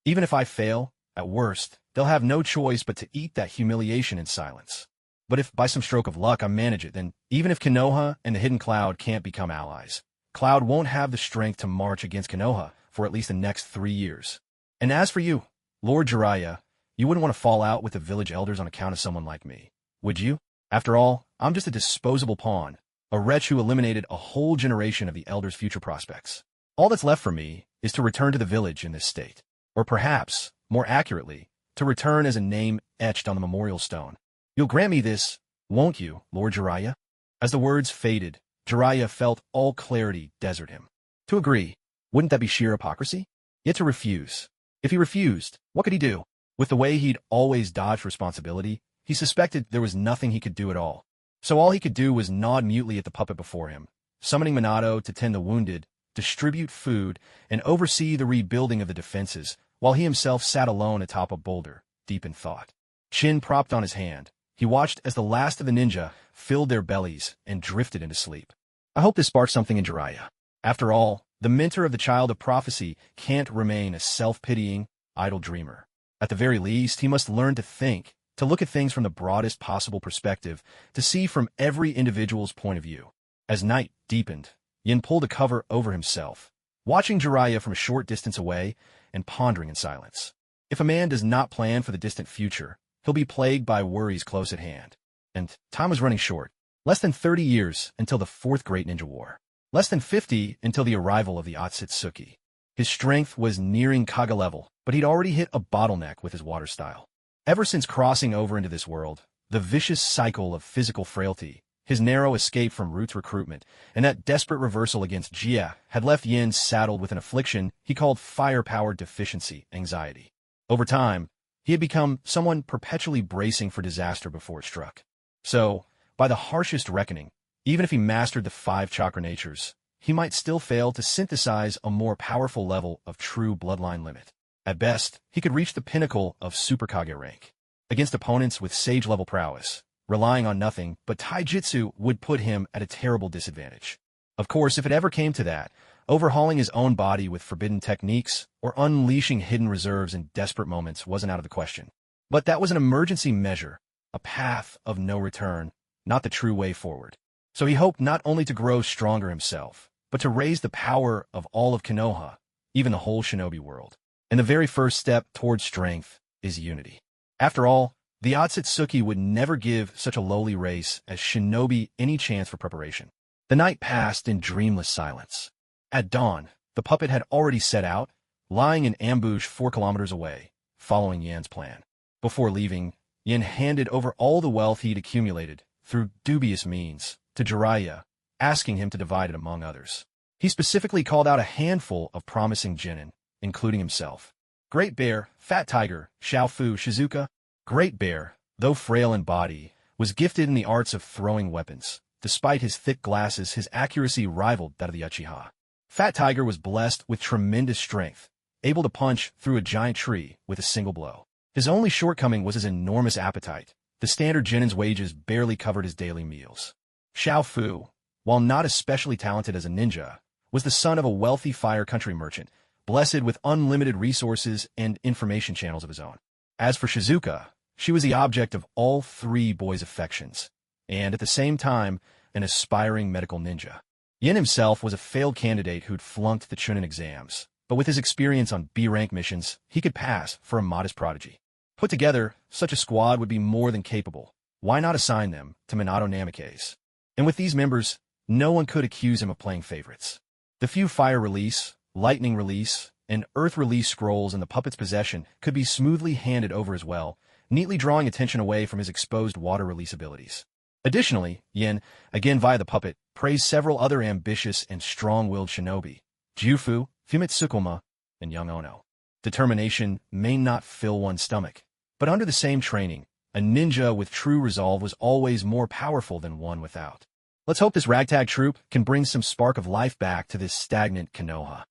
Even if I fail, at worst, they'll have no choice but to eat that humiliation in silence. But if by some stroke of luck I manage it, then even if Konoha and the Hidden Cloud can't become allies, Cloud won't have the strength to march against Konoha for at least the next 3 years. And as for you, Lord Jiraiya, you wouldn't want to fall out with the village elders on account of someone like me, would you? After all, I'm just a disposable pawn, a wretch who eliminated a whole generation of the elders' future prospects. All that's left for me is to return to the village in this state. Or perhaps, more accurately, to return as a name etched on the memorial stone. You'll grant me this, won't you, Lord Jiraiya? As the words faded, Jiraiya felt all clarity desert him. To agree, wouldn't that be sheer hypocrisy? Yet to refuse. If he refused, what could he do? With the way he'd always dodged responsibility, he suspected there was nothing he could do at all. So all he could do was nod mutely at the puppet before him, summoning Minato to tend the wounded, distribute food, and oversee the rebuilding of the defenses, while he himself sat alone atop a boulder, deep in thought. Chin propped on his hand, he watched as the last of the ninja filled their bellies and drifted into sleep. I hope this sparks something in Jiraiya. After all, the mentor of the child of prophecy can't remain a self-pitying, idle dreamer. At the very least, he must learn to think, to look at things from the broadest possible perspective, to see from every individual's point of view. As night deepened, Yin pulled a cover over himself, watching Jiraiya from a short distance away and pondering in silence. If a man does not plan for the distant future, he'll be plagued by worries close at hand. And time was running short. Less than 30 years until the Fourth Great Ninja War. Less than 50 until the arrival of the Otsutsuki. His strength was nearing Kage level, but he'd already hit a bottleneck with his water style. Ever since crossing over into this world, the vicious cycle of physical frailty, his narrow escape from Root's recruitment, and that desperate reversal against Jia had left Yin saddled with an affliction he called firepower deficiency anxiety. Over time, he had become someone perpetually bracing for disaster before it struck. So, by the harshest reckoning, even if he mastered the 5 chakra natures, he might still fail to synthesize a more powerful level of true bloodline limit. At best, he could reach the pinnacle of Super Kage rank. Against opponents with sage-level prowess, relying on nothing but taijutsu would put him at a terrible disadvantage. Of course, if it ever came to that, overhauling his own body with forbidden techniques or unleashing hidden reserves in desperate moments wasn't out of the question. But that was an emergency measure, a path of no return, not the true way forward. So he hoped not only to grow stronger himself, but to raise the power of all of Konoha, even the whole shinobi world. And the very first step towards strength is unity. After all, the Otsutsuki would never give such a lowly race as shinobi any chance for preparation. The night passed in dreamless silence. At dawn, the puppet had already set out, lying in ambush 4 kilometers away, following Yan's plan. Before leaving, Yan handed over all the wealth he'd accumulated, through dubious means, to Jiraiya, asking him to divide it among others. He specifically called out a handful of promising genin, including himself. Great Bear, Fat Tiger, Xiaofu, Shizuka. Great Bear, though frail in body, was gifted in the arts of throwing weapons. Despite his thick glasses, his accuracy rivaled that of the Uchiha. Fat Tiger was blessed with tremendous strength, able to punch through a giant tree with a single blow. His only shortcoming was his enormous appetite. The standard genin's wages barely covered his daily meals. Xiaofu, while not especially talented as a ninja, was the son of a wealthy fire country merchant, blessed with unlimited resources and information channels of his own. As for Shizuka, she was the object of all 3 boys' affections, and at the same time, an aspiring medical ninja. Yin himself was a failed candidate who'd flunked the Chunin exams, but with his experience on B-rank missions, he could pass for a modest prodigy. Put together, such a squad would be more than capable. Why not assign them to Minato Namikaze? And with these members, no one could accuse him of playing favorites. The few fire release, lightning release, and earth release scrolls in the puppet's possession could be smoothly handed over as well, neatly drawing attention away from his exposed water release abilities. Additionally, Yin, again via the puppet, praised several other ambitious and strong-willed shinobi, Jufu, Fumitsukuma, and young Ono. Determination may not fill one's stomach, but under the same training, a ninja with true resolve was always more powerful than one without. Let's hope this ragtag troop can bring some spark of life back to this stagnant Konoha.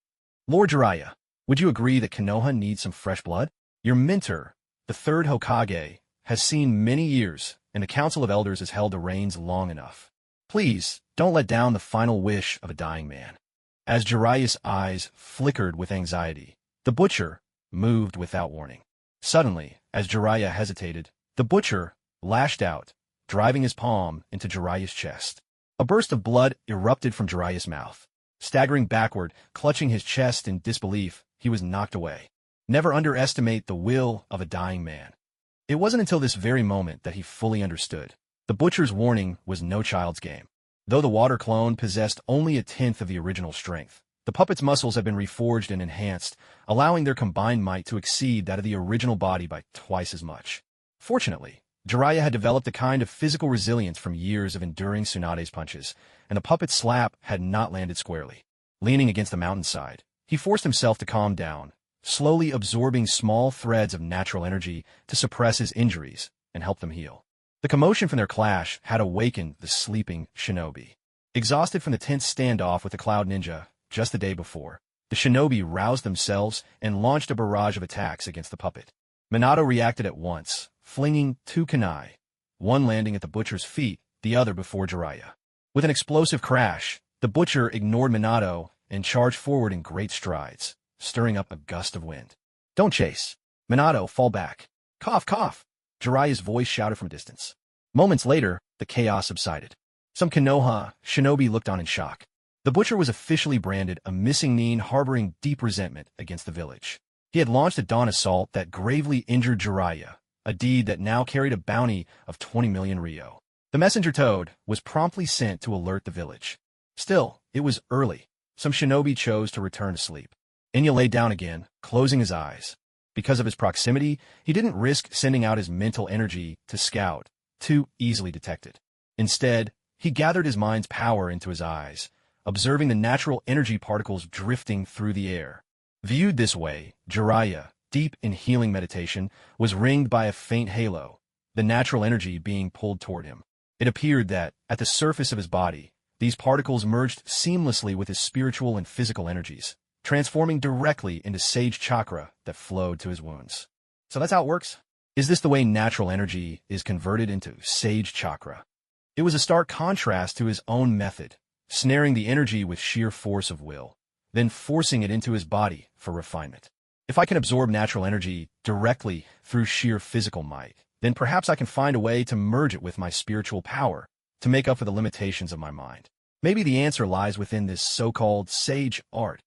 Lord Jiraiya, would you agree that Konoha needs some fresh blood? Your mentor, the third Hokage, has seen many years, and the Council of Elders has held the reins long enough. Please, don't let down the final wish of a dying man. As Jiraiya's eyes flickered with anxiety, the butcher moved without warning. Suddenly, as Jiraiya hesitated, the butcher lashed out, driving his palm into Jiraiya's chest. A burst of blood erupted from Jiraiya's mouth. Staggering backward, clutching his chest in disbelief, he was knocked away. Never underestimate the will of a dying man. It wasn't until this very moment that he fully understood. The butcher's warning was no child's game. Though the water clone possessed only a tenth of the original strength, the puppet's muscles had been reforged and enhanced, allowing their combined might to exceed that of the original body by twice as much. Fortunately, Jiraiya had developed a kind of physical resilience from years of enduring Tsunade's punches, and the puppet's slap had not landed squarely. Leaning against the mountainside, he forced himself to calm down, slowly absorbing small threads of natural energy to suppress his injuries and help them heal. The commotion from their clash had awakened the sleeping shinobi. Exhausted from the tense standoff with the Cloud Ninja just the day before, the shinobi roused themselves and launched a barrage of attacks against the puppet. Minato reacted at once, flinging two kunai, one landing at the butcher's feet, the other before Jiraiya. With an explosive crash, the butcher ignored Minato and charged forward in great strides, stirring up a gust of wind. Don't chase. Minato, fall back. Cough, cough. Jiraiya's voice shouted from a distance. Moments later, the chaos subsided. Some Konoha shinobi looked on in shock. The butcher was officially branded a missing nin harboring deep resentment against the village. He had launched a dawn assault that gravely injured Jiraiya, a deed that now carried a bounty of 20 million ryo. The messenger toad was promptly sent to alert the village. Still, it was early. Some shinobi chose to return to sleep. Enya lay down again, closing his eyes. Because of his proximity, he didn't risk sending out his mental energy to scout, too easily detected. Instead, he gathered his mind's power into his eyes, observing the natural energy particles drifting through the air. Viewed this way, Jiraiya, deep in healing meditation, was ringed by a faint halo, the natural energy being pulled toward him. It appeared that, at the surface of his body, these particles merged seamlessly with his spiritual and physical energies, transforming directly into sage chakra that flowed to his wounds. So that's how it works? Is this the way natural energy is converted into sage chakra? It was a stark contrast to his own method, snaring the energy with sheer force of will, then forcing it into his body for refinement. If I can absorb natural energy directly through sheer physical might, then perhaps I can find a way to merge it with my spiritual power to make up for the limitations of my mind. Maybe the answer lies within this so-called sage art.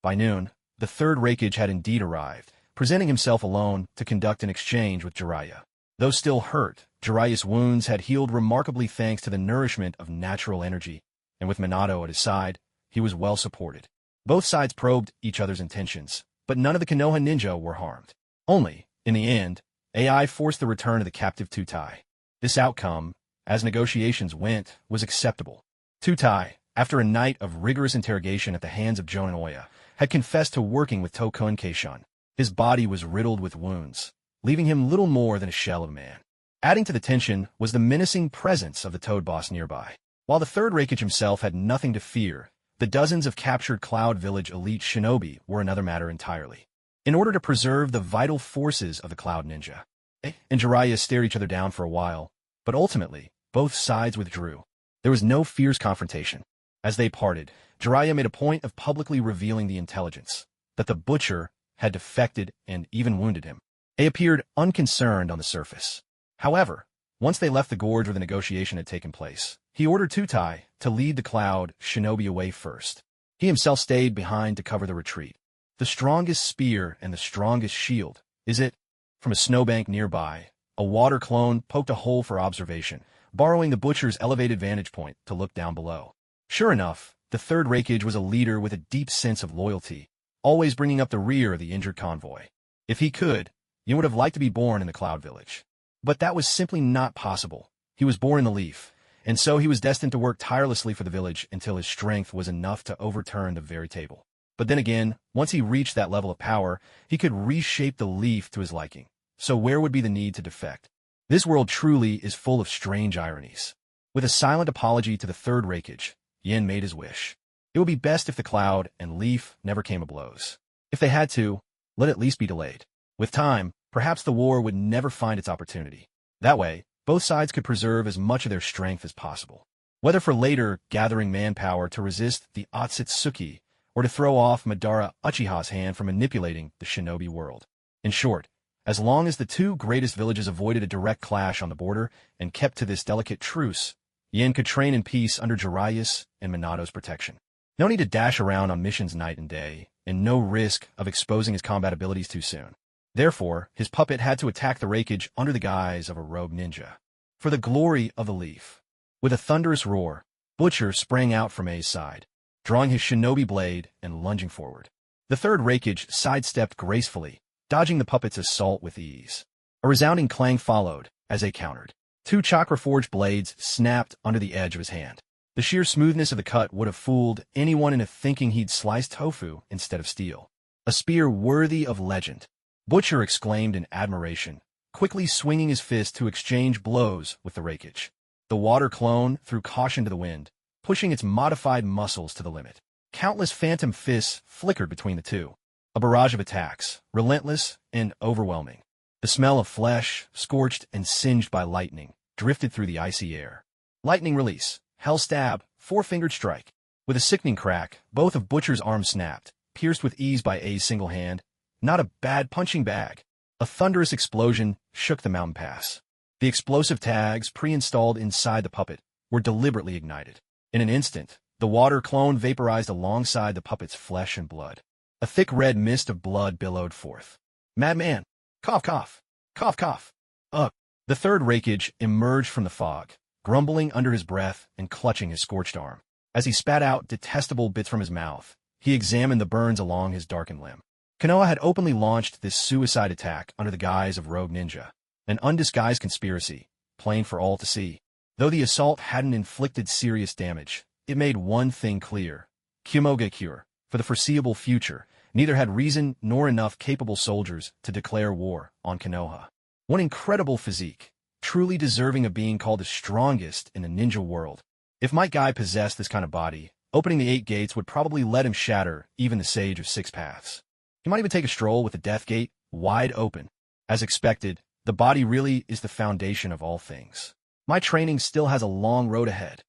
By noon, the third Raikage had indeed arrived, presenting himself alone to conduct an exchange with Jiraiya. Though still hurt, Jiraiya's wounds had healed remarkably thanks to the nourishment of natural energy, and with Minato at his side, he was well supported. Both sides probed each other's intentions, but none of the Konoha ninja were harmed. Only, in the end, AI forced the return of the captive Tutai. This outcome, as negotiations went, was acceptable. Tutai, after a night of rigorous interrogation at the hands of Jonin Oya, had confessed to working with Tokun Keishan. His body was riddled with wounds, leaving him little more than a shell of a man. Adding to the tension was the menacing presence of the Toad Boss nearby. While the third Raikage himself had nothing to fear, the dozens of captured Cloud Village elite shinobi were another matter entirely. In order to preserve the vital forces of the Cloud Ninja, and Jiraiya stared each other down for a while, but ultimately, both sides withdrew. There was no fierce confrontation. As they parted, Jiraiya made a point of publicly revealing the intelligence, that the butcher had defected and even wounded him. They appeared unconcerned on the surface. However, once they left the gorge where the negotiation had taken place, he ordered Tutai to lead the Cloud shinobi away first. He himself stayed behind to cover the retreat. The strongest spear and the strongest shield, is it? From a snowbank nearby, a water clone poked a hole for observation, borrowing the butcher's elevated vantage point to look down below. Sure enough, the third Raikage was a leader with a deep sense of loyalty, always bringing up the rear of the injured convoy. If he could, he would have liked to be born in the Cloud Village. But that was simply not possible. He was born in the Leaf, and so he was destined to work tirelessly for the village until his strength was enough to overturn the very table. But then again, once he reached that level of power, he could reshape the Leaf to his liking. So where would be the need to defect? This world truly is full of strange ironies. With a silent apology to the third Reikage, Yin made his wish. It would be best if the cloud and leaf never came to blows. If they had to, let it at least be delayed. With time, perhaps the war would never find its opportunity. That way, both sides could preserve as much of their strength as possible. Whether for later gathering manpower to resist the Otsutsuki or to throw off Madara Uchiha's hand from manipulating the shinobi world. In short, as long as the two greatest villages avoided a direct clash on the border and kept to this delicate truce, Yin could train in peace under Jiraiya's and Minato's protection. No need to dash around on missions night and day, and no risk of exposing his combat abilities too soon. Therefore, his puppet had to attack the Reikage under the guise of a rogue ninja. For the glory of the leaf. With a thunderous roar, Butcher sprang out from A's side, drawing his shinobi blade and lunging forward. The third Reikage sidestepped gracefully, dodging the puppet's assault with ease. A resounding clang followed as A countered. Two chakra-forged blades snapped under the edge of his hand. The sheer smoothness of the cut would have fooled anyone into thinking he'd sliced tofu instead of steel. A spear worthy of legend, Butcher exclaimed in admiration, quickly swinging his fist to exchange blows with the Reikage. The water clone threw caution to the wind, pushing its modified muscles to the limit. Countless phantom fists flickered between the two. A barrage of attacks, relentless and overwhelming. The smell of flesh, scorched and singed by lightning, drifted through the icy air. Lightning release, hell stab, four-fingered strike. With a sickening crack, both of Butcher's arms snapped, pierced with ease by A's single hand. Not a bad punching bag. A thunderous explosion shook the mountain pass. The explosive tags pre-installed inside the puppet were deliberately ignited. In an instant, the water clone vaporized alongside the puppet's flesh and blood. A thick red mist of blood billowed forth. Madman! Cough, cough! Cough, cough! Ugh! The third Reikage emerged from the fog, grumbling under his breath and clutching his scorched arm. As he spat out detestable bits from his mouth, he examined the burns along his darkened limb. Konoha had openly launched this suicide attack under the guise of rogue ninja, an undisguised conspiracy, plain for all to see. Though the assault hadn't inflicted serious damage, it made one thing clear. Kumogakure, for the foreseeable future, neither had reason nor enough capable soldiers to declare war on Konoha. One incredible physique, truly deserving of being called the strongest in the ninja world. If Might Guy possessed this kind of body, opening the 8 gates would probably let him shatter even the Sage of 6 Paths. He might even take a stroll with the Death Gate wide open. As expected, the body really is the foundation of all things. My training still has a long road ahead.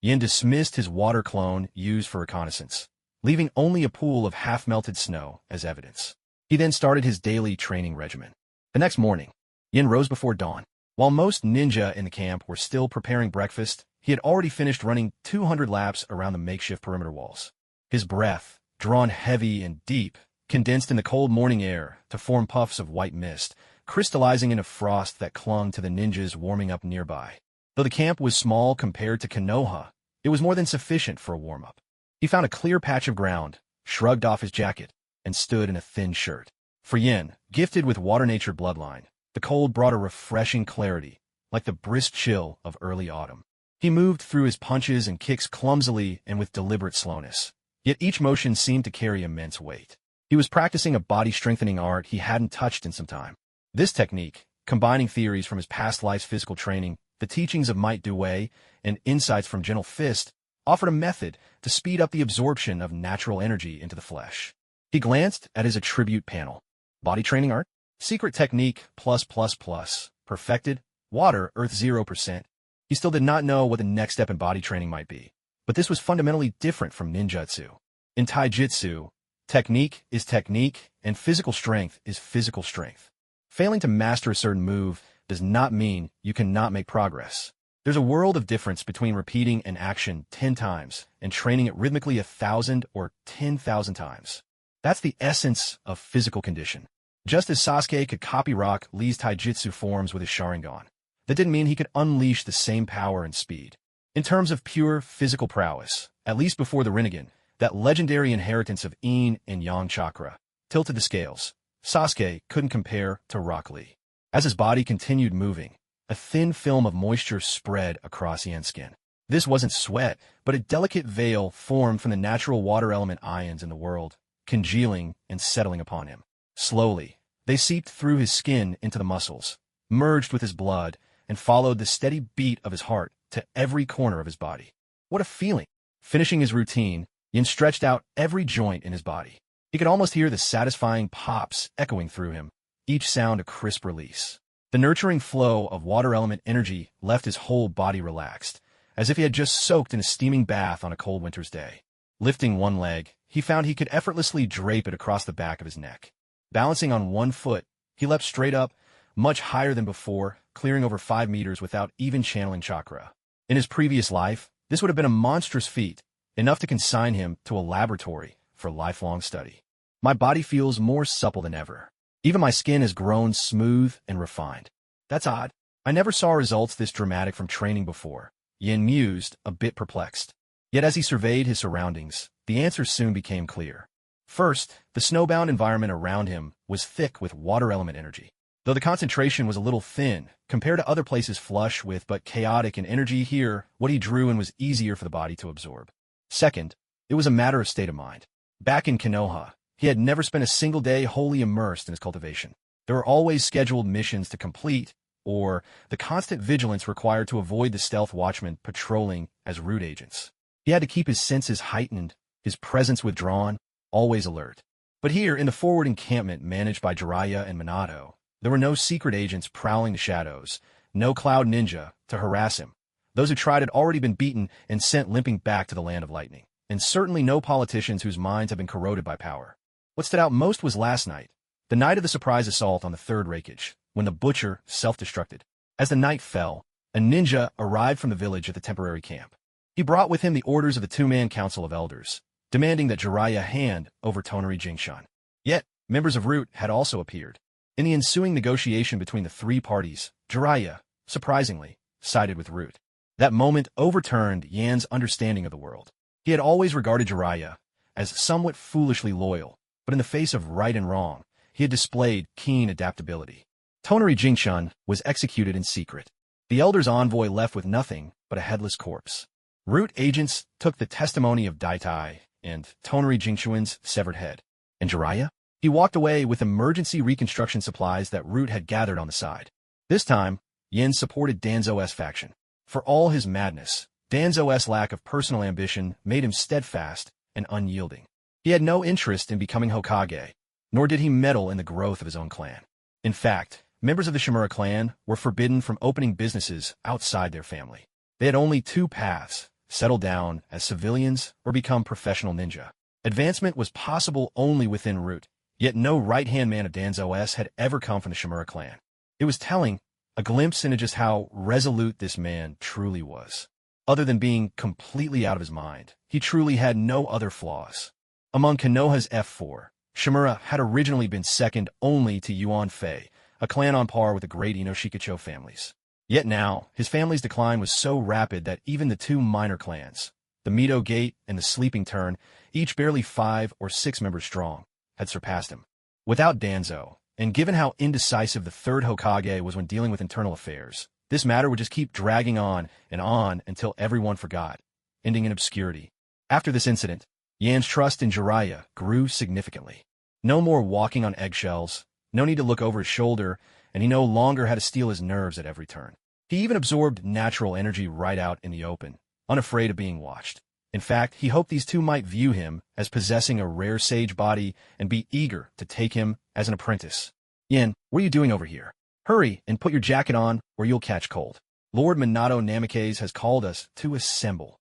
Yin dismissed his water clone used for reconnaissance, leaving only a pool of half-melted snow as evidence. He then started his daily training regimen. The next morning, Yin rose before dawn. While most ninja in the camp were still preparing breakfast, he had already finished running 200 laps around the makeshift perimeter walls. His breath, drawn heavy and deep, condensed in the cold morning air to form puffs of white mist, crystallizing into frost that clung to the ninjas warming up nearby. Though the camp was small compared to Konoha, it was more than sufficient for a warm-up. He found a clear patch of ground, shrugged off his jacket, and stood in a thin shirt. For Yin, gifted with water-nature bloodline, the cold brought a refreshing clarity, like the brisk chill of early autumn. He moved through his punches and kicks clumsily and with deliberate slowness, yet each motion seemed to carry immense weight. He was practicing a body-strengthening art he hadn't touched in some time. This technique, combining theories from his past life's physical training, the teachings of Might Due, and insights from Gentle Fist, offered a method to speed up the absorption of natural energy into the flesh. He glanced at his attribute panel. Body training art? Secret technique +++. Perfected. Water, earth 0%. He still did not know what the next step in body training might be. But this was fundamentally different from ninjutsu. In taijutsu, technique is technique, and physical strength is physical strength. Failing to master a certain move does not mean you cannot make progress. There's a world of difference between repeating an action 10 times and training it rhythmically 1,000 or 10,000 times. That's the essence of physical condition. Just as Sasuke could copy Rock Lee's taijutsu forms with his Sharingan, that didn't mean he could unleash the same power and speed. In terms of pure physical prowess, at least before the Rinnegan, that legendary inheritance of Yin and Yang Chakra, tilted the scales. Sasuke couldn't compare to Rock Lee. As his body continued moving, a thin film of moisture spread across Yin's skin. This wasn't sweat, but a delicate veil formed from the natural water element ions in the world, congealing and settling upon him. Slowly, they seeped through his skin into the muscles, merged with his blood, and followed the steady beat of his heart to every corner of his body. What a feeling! Finishing his routine, Yin stretched out every joint in his body. He could almost hear the satisfying pops echoing through him, each sound a crisp release. The nurturing flow of water element energy left his whole body relaxed, as if he had just soaked in a steaming bath on a cold winter's day. Lifting one leg, he found he could effortlessly drape it across the back of his neck. Balancing on one foot, he leapt straight up, much higher than before, clearing over 5 meters without even channeling chakra. In his previous life, this would have been a monstrous feat, enough to consign him to a laboratory for lifelong study. My body feels more supple than ever. Even my skin has grown smooth and refined. That's odd. I never saw results this dramatic from training before, Yin mused, a bit perplexed. Yet as he surveyed his surroundings, the answer soon became clear. First, the snowbound environment around him was thick with water element energy. Though the concentration was a little thin, compared to other places flush with but chaotic in energy, here, what he drew in was easier for the body to absorb. Second, it was a matter of state of mind. Back in Konoha, he had never spent a single day wholly immersed in his cultivation. There were always scheduled missions to complete, or the constant vigilance required to avoid the stealth watchmen patrolling as root agents. He had to keep his senses heightened, his presence withdrawn, always alert. But here, in the forward encampment managed by Jiraiya and Minato, there were no secret agents prowling the shadows, no cloud ninja to harass him. Those who tried had already been beaten and sent limping back to the land of lightning, and certainly no politicians whose minds had been corroded by power. What stood out most was last night, the night of the surprise assault on the third rakeage, when the butcher self-destructed. As the night fell, a ninja arrived from the village at the temporary camp. He brought with him the orders of the two-man council of elders, demanding that Jiraiya hand over Tonari Jingshan. Yet, members of Root had also appeared. In the ensuing negotiation between the three parties, Jiraiya, surprisingly, sided with Root. That moment overturned Yan's understanding of the world. He had always regarded Jiraiya as somewhat foolishly loyal, but in the face of right and wrong, he had displayed keen adaptability. Tonari Jingshan was executed in secret. The elder's envoy left with nothing but a headless corpse. Root agents took the testimony of Daitai and Tonari Jingshan's severed head. And Jiraiya? He walked away with emergency reconstruction supplies that Root had gathered on the side. This time, Yin supported Danzo's faction. For all his madness, Danzo's lack of personal ambition made him steadfast and unyielding. He had no interest in becoming Hokage, nor did he meddle in the growth of his own clan. In fact, members of the Shimura clan were forbidden from opening businesses outside their family. They had only two paths: settle down as civilians or become professional ninja. Advancement was possible only within Root, yet no right-hand man of Danzo's had ever come from the Shimura clan. It was telling, a glimpse into just how resolute this man truly was. Other than being completely out of his mind, he truly had no other flaws. Among Konoha's F4, Shimura had originally been second only to Yuan Fei, a clan on par with the great Inoshikacho families. Yet now, his family's decline was so rapid that even the two minor clans, the Mito Gate and the Sleeping Turn, each barely 5 or 6 members strong, had surpassed him. Without Danzo, and given how indecisive the third Hokage was when dealing with internal affairs, this matter would just keep dragging on until everyone forgot, ending in obscurity. After this incident, Yan's trust in Jiraiya grew significantly. No more walking on eggshells, no need to look over his shoulder, and he no longer had to steel his nerves at every turn. He even absorbed natural energy right out in the open, unafraid of being watched. In fact, he hoped these two might view him as possessing a rare sage body and be eager to take him as an apprentice. Yin, what are you doing over here? Hurry and put your jacket on or you'll catch cold. Lord Minato Namikaze has called us to assemble.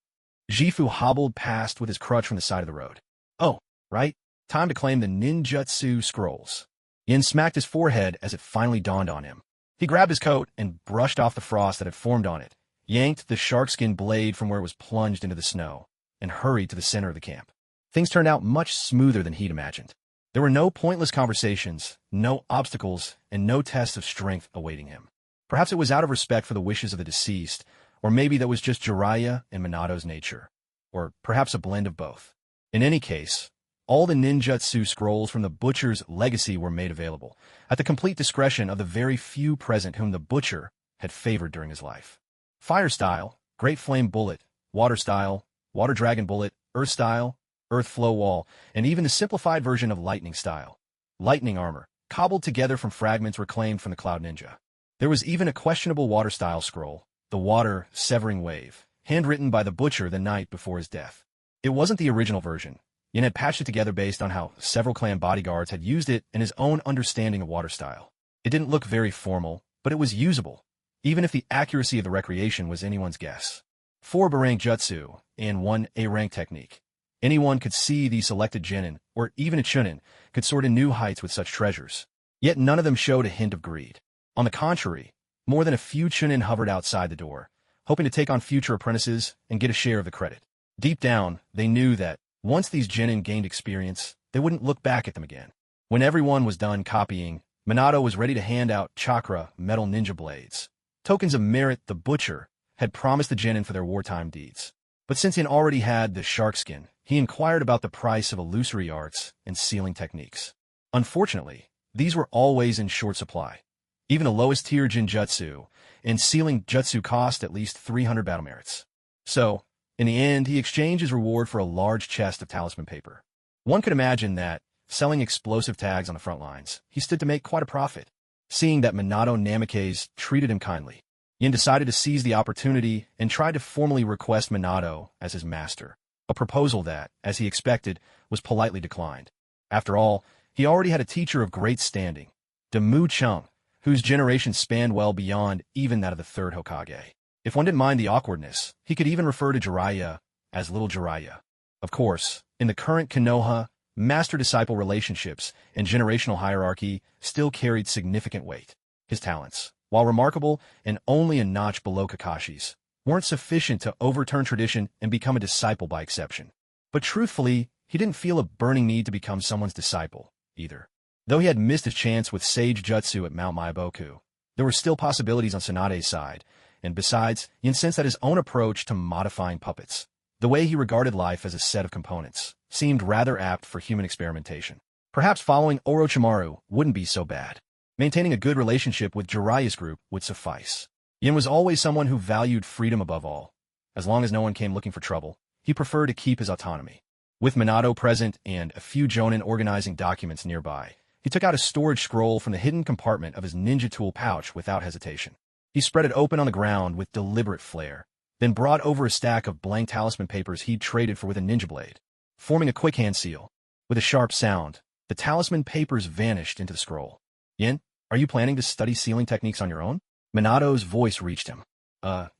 Gifu hobbled past with his crutch from the side of the road. Oh, right. Time to claim the ninjutsu scrolls. Yin smacked his forehead as it finally dawned on him. He grabbed his coat and brushed off the frost that had formed on it, yanked the sharkskin blade from where it was plunged into the snow, and hurried to the center of the camp. Things turned out much smoother than he'd imagined. There were no pointless conversations, no obstacles, and no tests of strength awaiting him. Perhaps it was out of respect for the wishes of the deceased, or maybe that was just Jiraiya and Minato's nature, or perhaps a blend of both. In any case, all the ninjutsu scrolls from the Butcher's legacy were made available, at the complete discretion of the very few present whom the Butcher had favored during his life. Fire style, Great Flame Bullet, Water style, Water Dragon Bullet, Earth style, Earth Flow Wall, and even the simplified version of Lightning style, Lightning Armor, cobbled together from fragments reclaimed from the Cloud Ninja. There was even a questionable Water style scroll, the water-severing wave, handwritten by the butcher the night before his death. It wasn't the original version. Yin had patched it together based on how several clan bodyguards had used it and his own understanding of water style. It didn't look very formal, but it was usable, even if the accuracy of the recreation was anyone's guess. 4 B-rank Jutsu and 1 A-rank technique. Anyone could see the selected genin, or even a Chunin, could soar to new heights with such treasures. Yet none of them showed a hint of greed. On the contrary, more than a few Chunin hovered outside the door, hoping to take on future apprentices and get a share of the credit. Deep down, they knew that, once these genin gained experience, they wouldn't look back at them again. When everyone was done copying, Minato was ready to hand out Chakra metal ninja blades. Tokens of merit the butcher had promised the genin for their wartime deeds. But since he already had the shark skin, he inquired about the price of illusory arts and sealing techniques. Unfortunately, these were always in short supply. Even the lowest tier Jinjutsu and sealing jutsu cost at least 300 battle merits. So, in the end, he exchanged his reward for a large chest of talisman paper. One could imagine that, selling explosive tags on the front lines, he stood to make quite a profit. Seeing that Minato Namikaze treated him kindly, Yin decided to seize the opportunity and tried to formally request Minato as his master, a proposal that, as he expected, was politely declined. After all, he already had a teacher of great standing, Mu Chung, whose generation spanned well beyond even that of the 3rd Hokage. If one didn't mind the awkwardness, he could even refer to Jiraiya as Little Jiraiya. Of course, in the current Konoha, master-disciple relationships and generational hierarchy still carried significant weight. His talents, while remarkable and only a notch below Kakashi's, weren't sufficient to overturn tradition and become a disciple by exception. But truthfully, he didn't feel a burning need to become someone's disciple, either. Though he had missed his chance with Sage Jutsu at Mount Maiboku, there were still possibilities on Tsunade's side, and besides, Yin sensed that his own approach to modifying puppets, the way he regarded life as a set of components, seemed rather apt for human experimentation. Perhaps following Orochimaru wouldn't be so bad. Maintaining a good relationship with Jiraiya's group would suffice. Yin was always someone who valued freedom above all. As long as no one came looking for trouble, he preferred to keep his autonomy. With Minato present and a few jonin organizing documents nearby, he took out a storage scroll from the hidden compartment of his ninja tool pouch without hesitation. He spread it open on the ground with deliberate flair, then brought over a stack of blank talisman papers he'd traded for with a ninja blade, forming a quick hand seal. With a sharp sound, the talisman papers vanished into the scroll. Yin, are you planning to study sealing techniques on your own? Minato's voice reached him.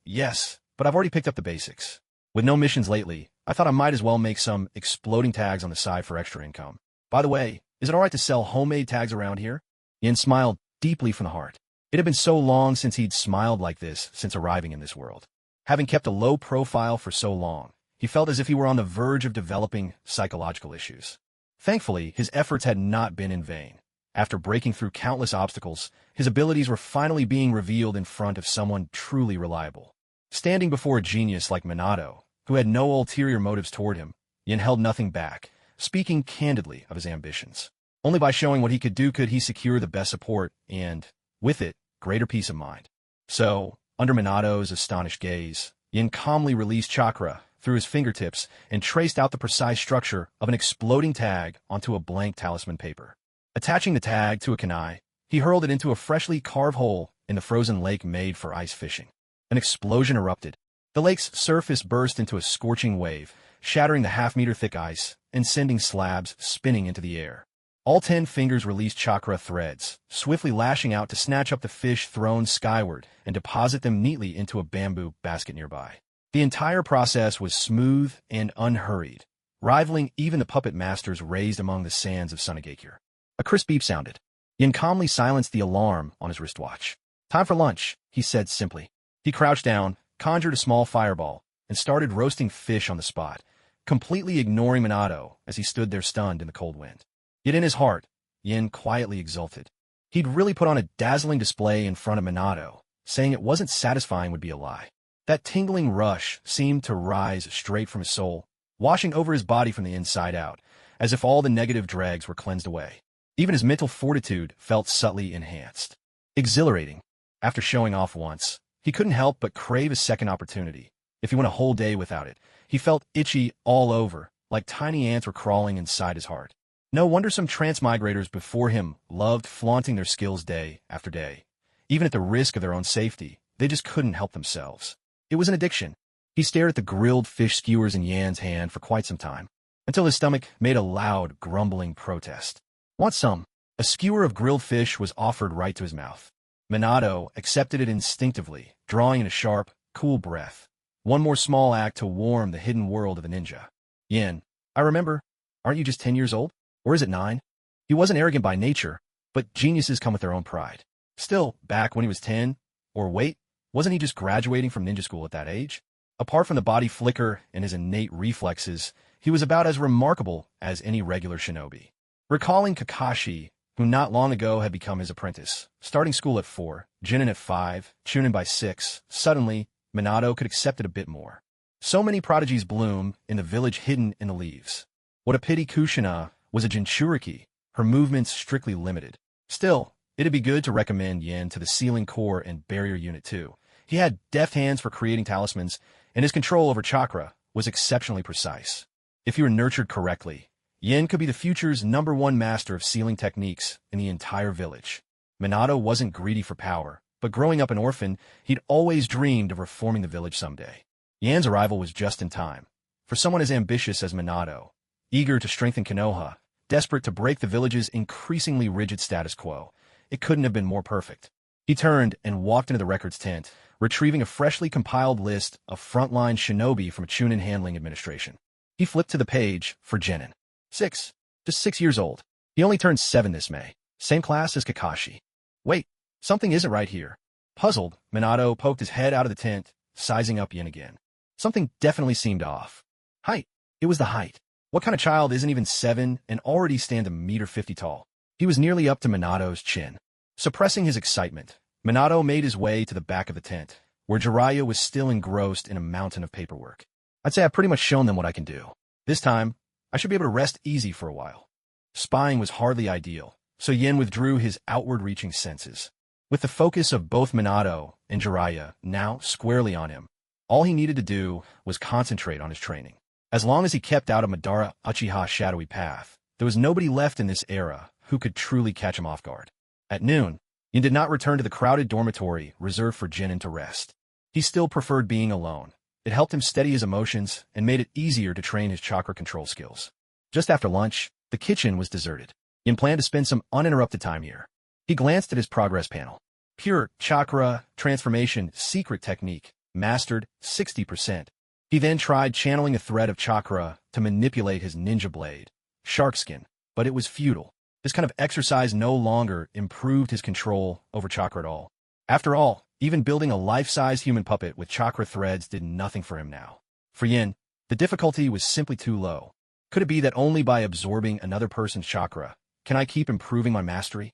Yes, but I've already picked up the basics. With no missions lately, I thought I might as well make some exploding tags on the side for extra income. By the way, is it alright to sell homemade tags around here? Yin smiled deeply from the heart. It had been so long since he'd smiled like this since arriving in this world. Having kept a low profile for so long, he felt as if he were on the verge of developing psychological issues. Thankfully, his efforts had not been in vain. After breaking through countless obstacles, his abilities were finally being revealed in front of someone truly reliable. Standing before a genius like Minato, who had no ulterior motives toward him, Yin held nothing back, speaking candidly of his ambitions. Only by showing what he could do could he secure the best support and, with it, greater peace of mind. So, under Minato's astonished gaze, Yin calmly released Chakra through his fingertips and traced out the precise structure of an exploding tag onto a blank talisman paper. Attaching the tag to a kunai, he hurled it into a freshly carved hole in the frozen lake made for ice fishing. An explosion erupted. The lake's surface burst into a scorching wave, shattering the half-meter thick ice and sending slabs spinning into the air. All 10 fingers released Chakra threads, swiftly lashing out to snatch up the fish thrown skyward and deposit them neatly into a bamboo basket nearby. The entire process was smooth and unhurried, rivaling even the puppet masters raised among the sands of Sunagakure. A crisp beep sounded. Yin calmly silenced the alarm on his wristwatch. Time for lunch, he said simply. He crouched down, conjured a small fireball, and started roasting fish on the spot, completely ignoring Minato as he stood there stunned in the cold wind. Yet in his heart, Yin quietly exulted. He'd really put on a dazzling display in front of Minato, saying it wasn't satisfying would be a lie. That tingling rush seemed to rise straight from his soul, washing over his body from the inside out, as if all the negative dregs were cleansed away. Even his mental fortitude felt subtly enhanced. Exhilarating. After showing off once, he couldn't help but crave a second opportunity. If he went a whole day without it, he felt itchy all over, like tiny ants were crawling inside his heart. No wonder some transmigrators before him loved flaunting their skills day after day, even at the risk of their own safety, They just couldn't help themselves. It was an addiction. He stared at the grilled fish skewers in Yan's hand for quite some time, until his stomach made a loud, grumbling protest. Want some? A skewer of grilled fish was offered right to his mouth. Minato accepted it instinctively, drawing in a sharp, cool breath. One more small act to warm the hidden world of the ninja. Yin, I remember. Aren't you just 10 years old? Or is it 9? He wasn't arrogant by nature, but geniuses come with their own pride. Still, back when he was 10, or wait, wasn't he just graduating from ninja school at that age? Apart from the body flicker and his innate reflexes, he was about as remarkable as any regular shinobi. Recalling Kakashi, who not long ago had become his apprentice, starting school at 4, Chunin at 5, Chunin by 6, suddenly, Minato could accept it a bit more. So many prodigies bloom in the village hidden in the leaves. What a pity Kushina was a Jinchuriki, her movements strictly limited. Still, it'd be good to recommend Yin to the Sealing Core and Barrier Unit too. He had deft hands for creating talismans, and his control over Chakra was exceptionally precise. If he were nurtured correctly, Yin could be the future's #1 master of sealing techniques in the entire village. Minato wasn't greedy for power, but growing up an orphan, he'd always dreamed of reforming the village someday. Yan's arrival was just in time. For someone as ambitious as Minato, eager to strengthen Konoha, desperate to break the village's increasingly rigid status quo, it couldn't have been more perfect. He turned and walked into the records tent, retrieving a freshly compiled list of frontline shinobi from a Chunin handling administration. He flipped to the page for Genin. 6. Just 6 years old. He only turned 7 this May. Same class as Kakashi. Wait, something isn't right here. Puzzled, Minato poked his head out of the tent, sizing up Yin again. Something definitely seemed off. Height. It was the height. What kind of child isn't even 7 and already stands 1.50 m tall? He was nearly up to Minato's chin. Suppressing his excitement, Minato made his way to the back of the tent, where Jiraiya was still engrossed in a mountain of paperwork. I'd say I've pretty much shown them what I can do. This time, I should be able to rest easy for a while. Spying was hardly ideal, so Yin withdrew his outward-reaching senses. With the focus of both Minato and Jiraiya now squarely on him, all he needed to do was concentrate on his training. As long as he kept out of Madara Uchiha's shadowy path, there was nobody left in this era who could truly catch him off guard. At noon, Yin did not return to the crowded dormitory reserved for Genin to rest. He still preferred being alone. It helped him steady his emotions and made it easier to train his chakra control skills. Just after lunch, the kitchen was deserted. Yin planned to spend some uninterrupted time here. He glanced at his progress panel. Pure chakra transformation secret technique, mastered 60%. He then tried channeling a thread of chakra to manipulate his ninja blade, Sharkskin, but it was futile. This kind of exercise no longer improved his control over chakra at all. After all, even building a life-size human puppet with chakra threads did nothing for him now. For Yin, the difficulty was simply too low. Could it be that only by absorbing another person's chakra can I keep improving my mastery?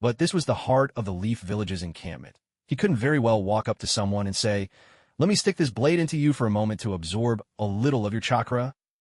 But this was the heart of the Leaf Village's encampment. He couldn't very well walk up to someone and say, "Let me stick this blade into you for a moment to absorb a little of your chakra."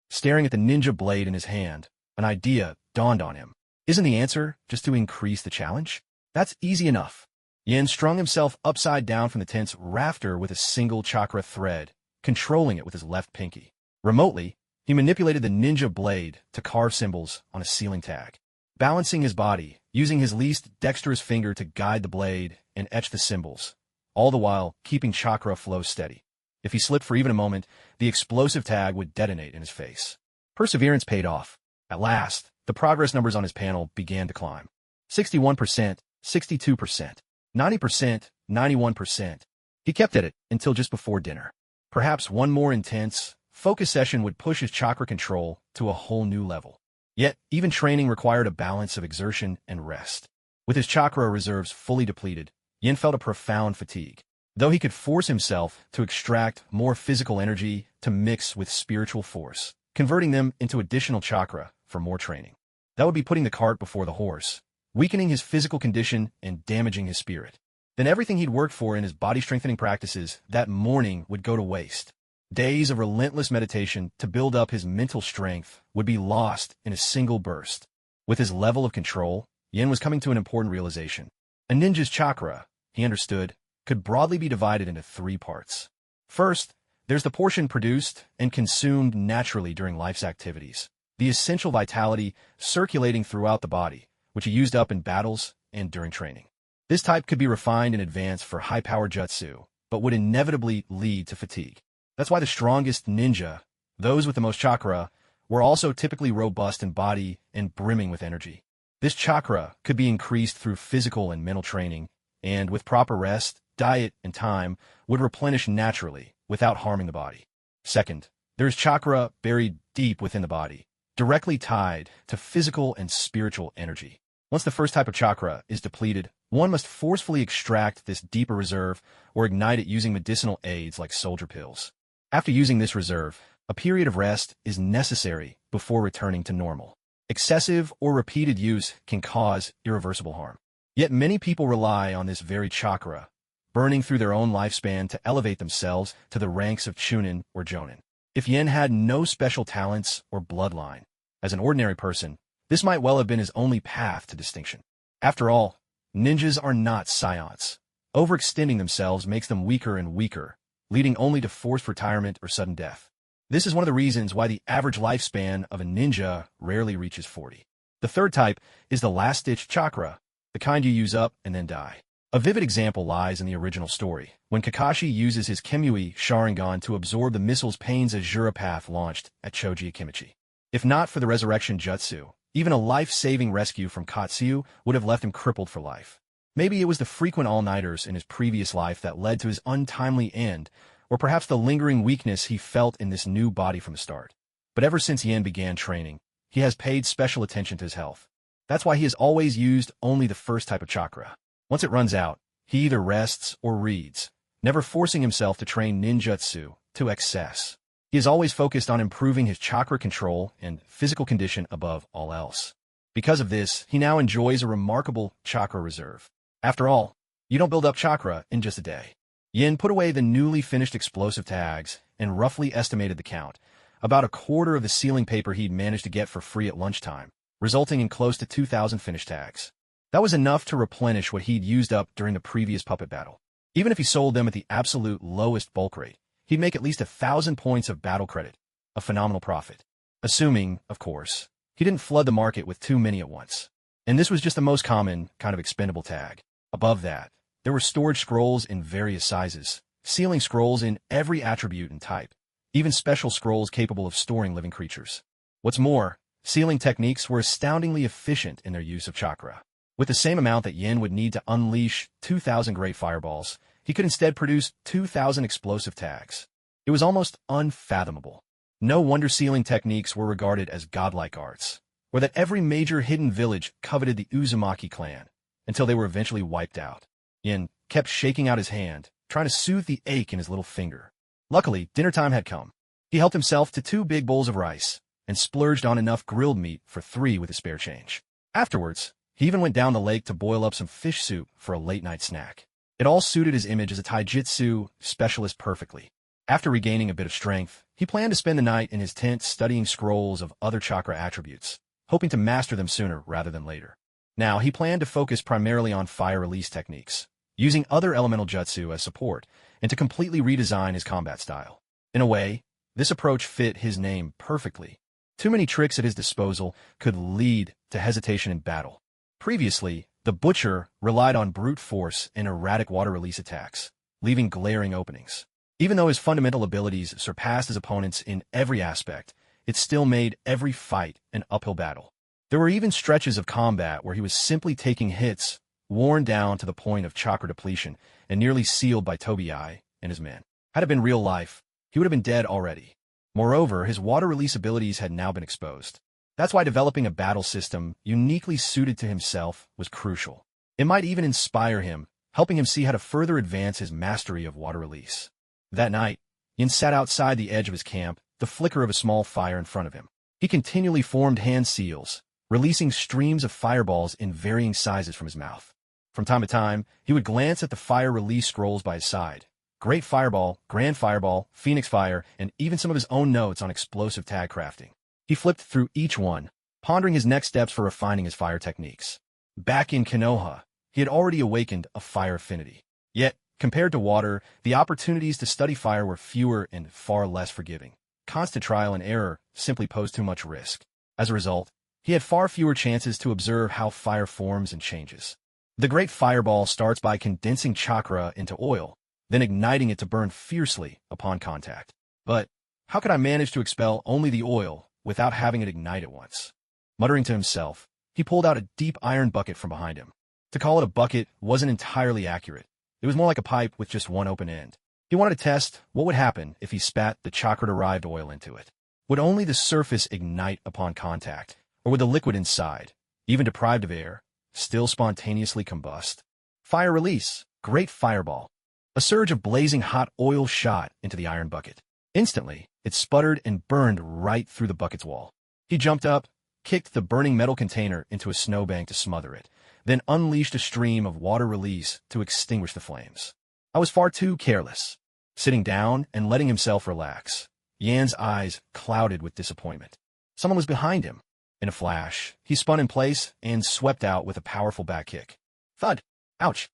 Staring at the ninja blade in his hand, an idea dawned on him. Isn't the answer just to increase the challenge? That's easy enough. Yin strung himself upside down from the tent's rafter with a single chakra thread, controlling it with his left pinky. Remotely, he manipulated the ninja blade to carve symbols on a ceiling tag. Balancing his body, using his least dexterous finger to guide the blade and etch the symbols, all the while keeping chakra flow steady. If he slipped for even a moment, the explosive tag would detonate in his face. Perseverance paid off. At last, the progress numbers on his panel began to climb. 61%, 62%, 90%, 91%. He kept at it until just before dinner. Perhaps one more intense, focus session would push his chakra control to a whole new level. Yet, even training required a balance of exertion and rest. With his chakra reserves fully depleted, Yin felt a profound fatigue. Though he could force himself to extract more physical energy to mix with spiritual force, converting them into additional chakra for more training. That would be putting the cart before the horse, weakening his physical condition and damaging his spirit. Then everything he'd worked for in his body-strengthening practices that morning would go to waste. Days of relentless meditation to build up his mental strength would be lost in a single burst. With his level of control, Yin was coming to an important realization. A ninja's chakra, he understood, could broadly be divided into 3 parts. First, there's the portion produced and consumed naturally during life's activities, the essential vitality circulating throughout the body, which he used up in battles and during training. This type could be refined in advance for high-power jutsu, but would inevitably lead to fatigue. That's why the strongest ninja, those with the most chakra, were also typically robust in body and brimming with energy. This chakra could be increased through physical and mental training, and with proper rest, diet, and time, would replenish naturally without harming the body. Second, there's chakra buried deep within the body, directly tied to physical and spiritual energy. Once the first type of chakra is depleted, one must forcefully extract this deeper reserve or ignite it using medicinal aids like soldier pills. After using this reserve, a period of rest is necessary before returning to normal. Excessive or repeated use can cause irreversible harm. Yet many people rely on this very chakra, burning through their own lifespan to elevate themselves to the ranks of Chunin or Jonin. If Yen had no special talents or bloodline, as an ordinary person, this might well have been his only path to distinction. After all, ninjas are not scions. Overextending themselves makes them weaker and weaker, leading only to forced retirement or sudden death. This is one of the reasons why the average lifespan of a ninja rarely reaches 40. The third type is the last-ditch chakra, the kind you use up and then die. A vivid example lies in the original story, when Kakashi uses his Kemui Sharingan to absorb the missile's Pain's Azura Path launched at Choji Akimichi. If not for the resurrection jutsu, even a life-saving rescue from Katsuyu would have left him crippled for life. Maybe it was the frequent all-nighters in his previous life that led to his untimely end, or perhaps the lingering weakness he felt in this new body from the start. But ever since Yen began training, he has paid special attention to his health. That's why he has always used only the first type of chakra. Once it runs out, he either rests or reads, never forcing himself to train ninjutsu to excess. He is always focused on improving his chakra control and physical condition above all else. Because of this, he now enjoys a remarkable chakra reserve. After all, you don't build up chakra in just a day. Yin put away the newly finished explosive tags and roughly estimated the count, about a quarter of the sealing paper he'd managed to get for free at lunchtime, resulting in close to 2,000 finished tags. That was enough to replenish what he'd used up during the previous puppet battle. Even if he sold them at the absolute lowest bulk rate, he'd make at least 1,000 points of battle credit, a phenomenal profit. Assuming, of course, he didn't flood the market with too many at once. And this was just the most common kind of expendable tag. Above that, there were storage scrolls in various sizes, sealing scrolls in every attribute and type, even special scrolls capable of storing living creatures. What's more, sealing techniques were astoundingly efficient in their use of chakra. With the same amount that Yin would need to unleash 2,000 great fireballs, he could instead produce 2,000 explosive tags. It was almost unfathomable. No wonder sealing techniques were regarded as godlike arts, or that every major hidden village coveted the Uzumaki clan, until they were eventually wiped out. Yin kept shaking out his hand, trying to soothe the ache in his little finger. Luckily, dinner time had come. He helped himself to 2 big bowls of rice, and splurged on enough grilled meat for 3 with his spare change. Afterwards, he even went down the lake to boil up some fish soup for a late-night snack. It all suited his image as a taijutsu specialist perfectly. After regaining a bit of strength, he planned to spend the night in his tent studying scrolls of other chakra attributes, hoping to master them sooner rather than later. Now, he planned to focus primarily on fire release techniques, using other elemental jutsu as support, and to completely redesign his combat style. In a way, this approach fit his name perfectly. Too many tricks at his disposal could lead to hesitation in battle. Previously, the Butcher relied on brute force and erratic water release attacks, leaving glaring openings. Even though his fundamental abilities surpassed his opponents in every aspect, it still made every fight an uphill battle. There were even stretches of combat where he was simply taking hits, worn down to the point of chakra depletion, and nearly sealed by Tobii and his men. Had it been real life, he would have been dead already. Moreover, his water release abilities had now been exposed. That's why developing a battle system uniquely suited to himself was crucial. It might even inspire him, helping him see how to further advance his mastery of water release. That night, Yin sat outside the edge of his camp, the flicker of a small fire in front of him. He continually formed hand seals, releasing streams of fireballs in varying sizes from his mouth. From time to time, he would glance at the fire release scrolls by his side. Great Fireball, Grand Fireball, Phoenix Fire, and even some of his own notes on explosive tag crafting. He flipped through each one, pondering his next steps for refining his fire techniques. Back in Konoha, he had already awakened a fire affinity. Yet, compared to water, the opportunities to study fire were fewer and far less forgiving. Constant trial and error simply posed too much risk. As a result, he had far fewer chances to observe how fire forms and changes. The great fireball starts by condensing chakra into oil, then igniting it to burn fiercely upon contact. But how could I manage to expel only the oil without having it ignite at once? Muttering to himself, he pulled out a deep iron bucket from behind him. To call it a bucket wasn't entirely accurate. It was more like a pipe with just one open end. He wanted to test what would happen if he spat the chakra-derived oil into it. Would only the surface ignite upon contact, or would the liquid inside, even deprived of air, still spontaneously combust? Fire release, great fireball. A surge of blazing hot oil shot into the iron bucket. Instantly, it sputtered and burned right through the bucket's wall. He jumped up, kicked the burning metal container into a snowbank to smother it, then unleashed a stream of water release to extinguish the flames. I was far too careless. Sitting down and letting himself relax, Yan's eyes clouded with disappointment. Someone was behind him. In a flash, he spun in place and swept out with a powerful back kick. Thud! Ouch!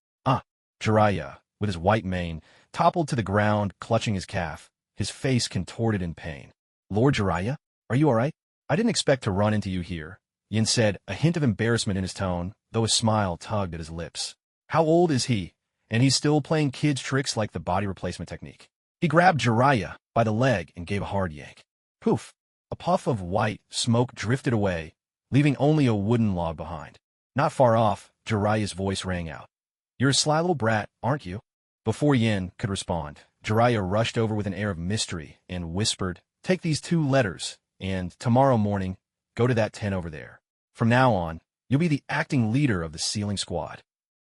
Jiraiya, with his white mane, toppled to the ground, clutching his calf, his face contorted in pain. Lord Jiraiya, are you all right? I didn't expect to run into you here, Yin said, a hint of embarrassment in his tone, though a smile tugged at his lips. How old is he? And he's still playing kids' tricks like the body replacement technique. He grabbed Jiraiya by the leg and gave a hard yank. Poof! A puff of white smoke drifted away, leaving only a wooden log behind. Not far off, Jiraiya's voice rang out. You're a sly little brat, aren't you? Before Yin could respond, Jiraiya rushed over with an air of mystery and whispered, Take these 2 letters, and tomorrow morning, go to that tent over there. From now on, you'll be the acting leader of the sealing squad.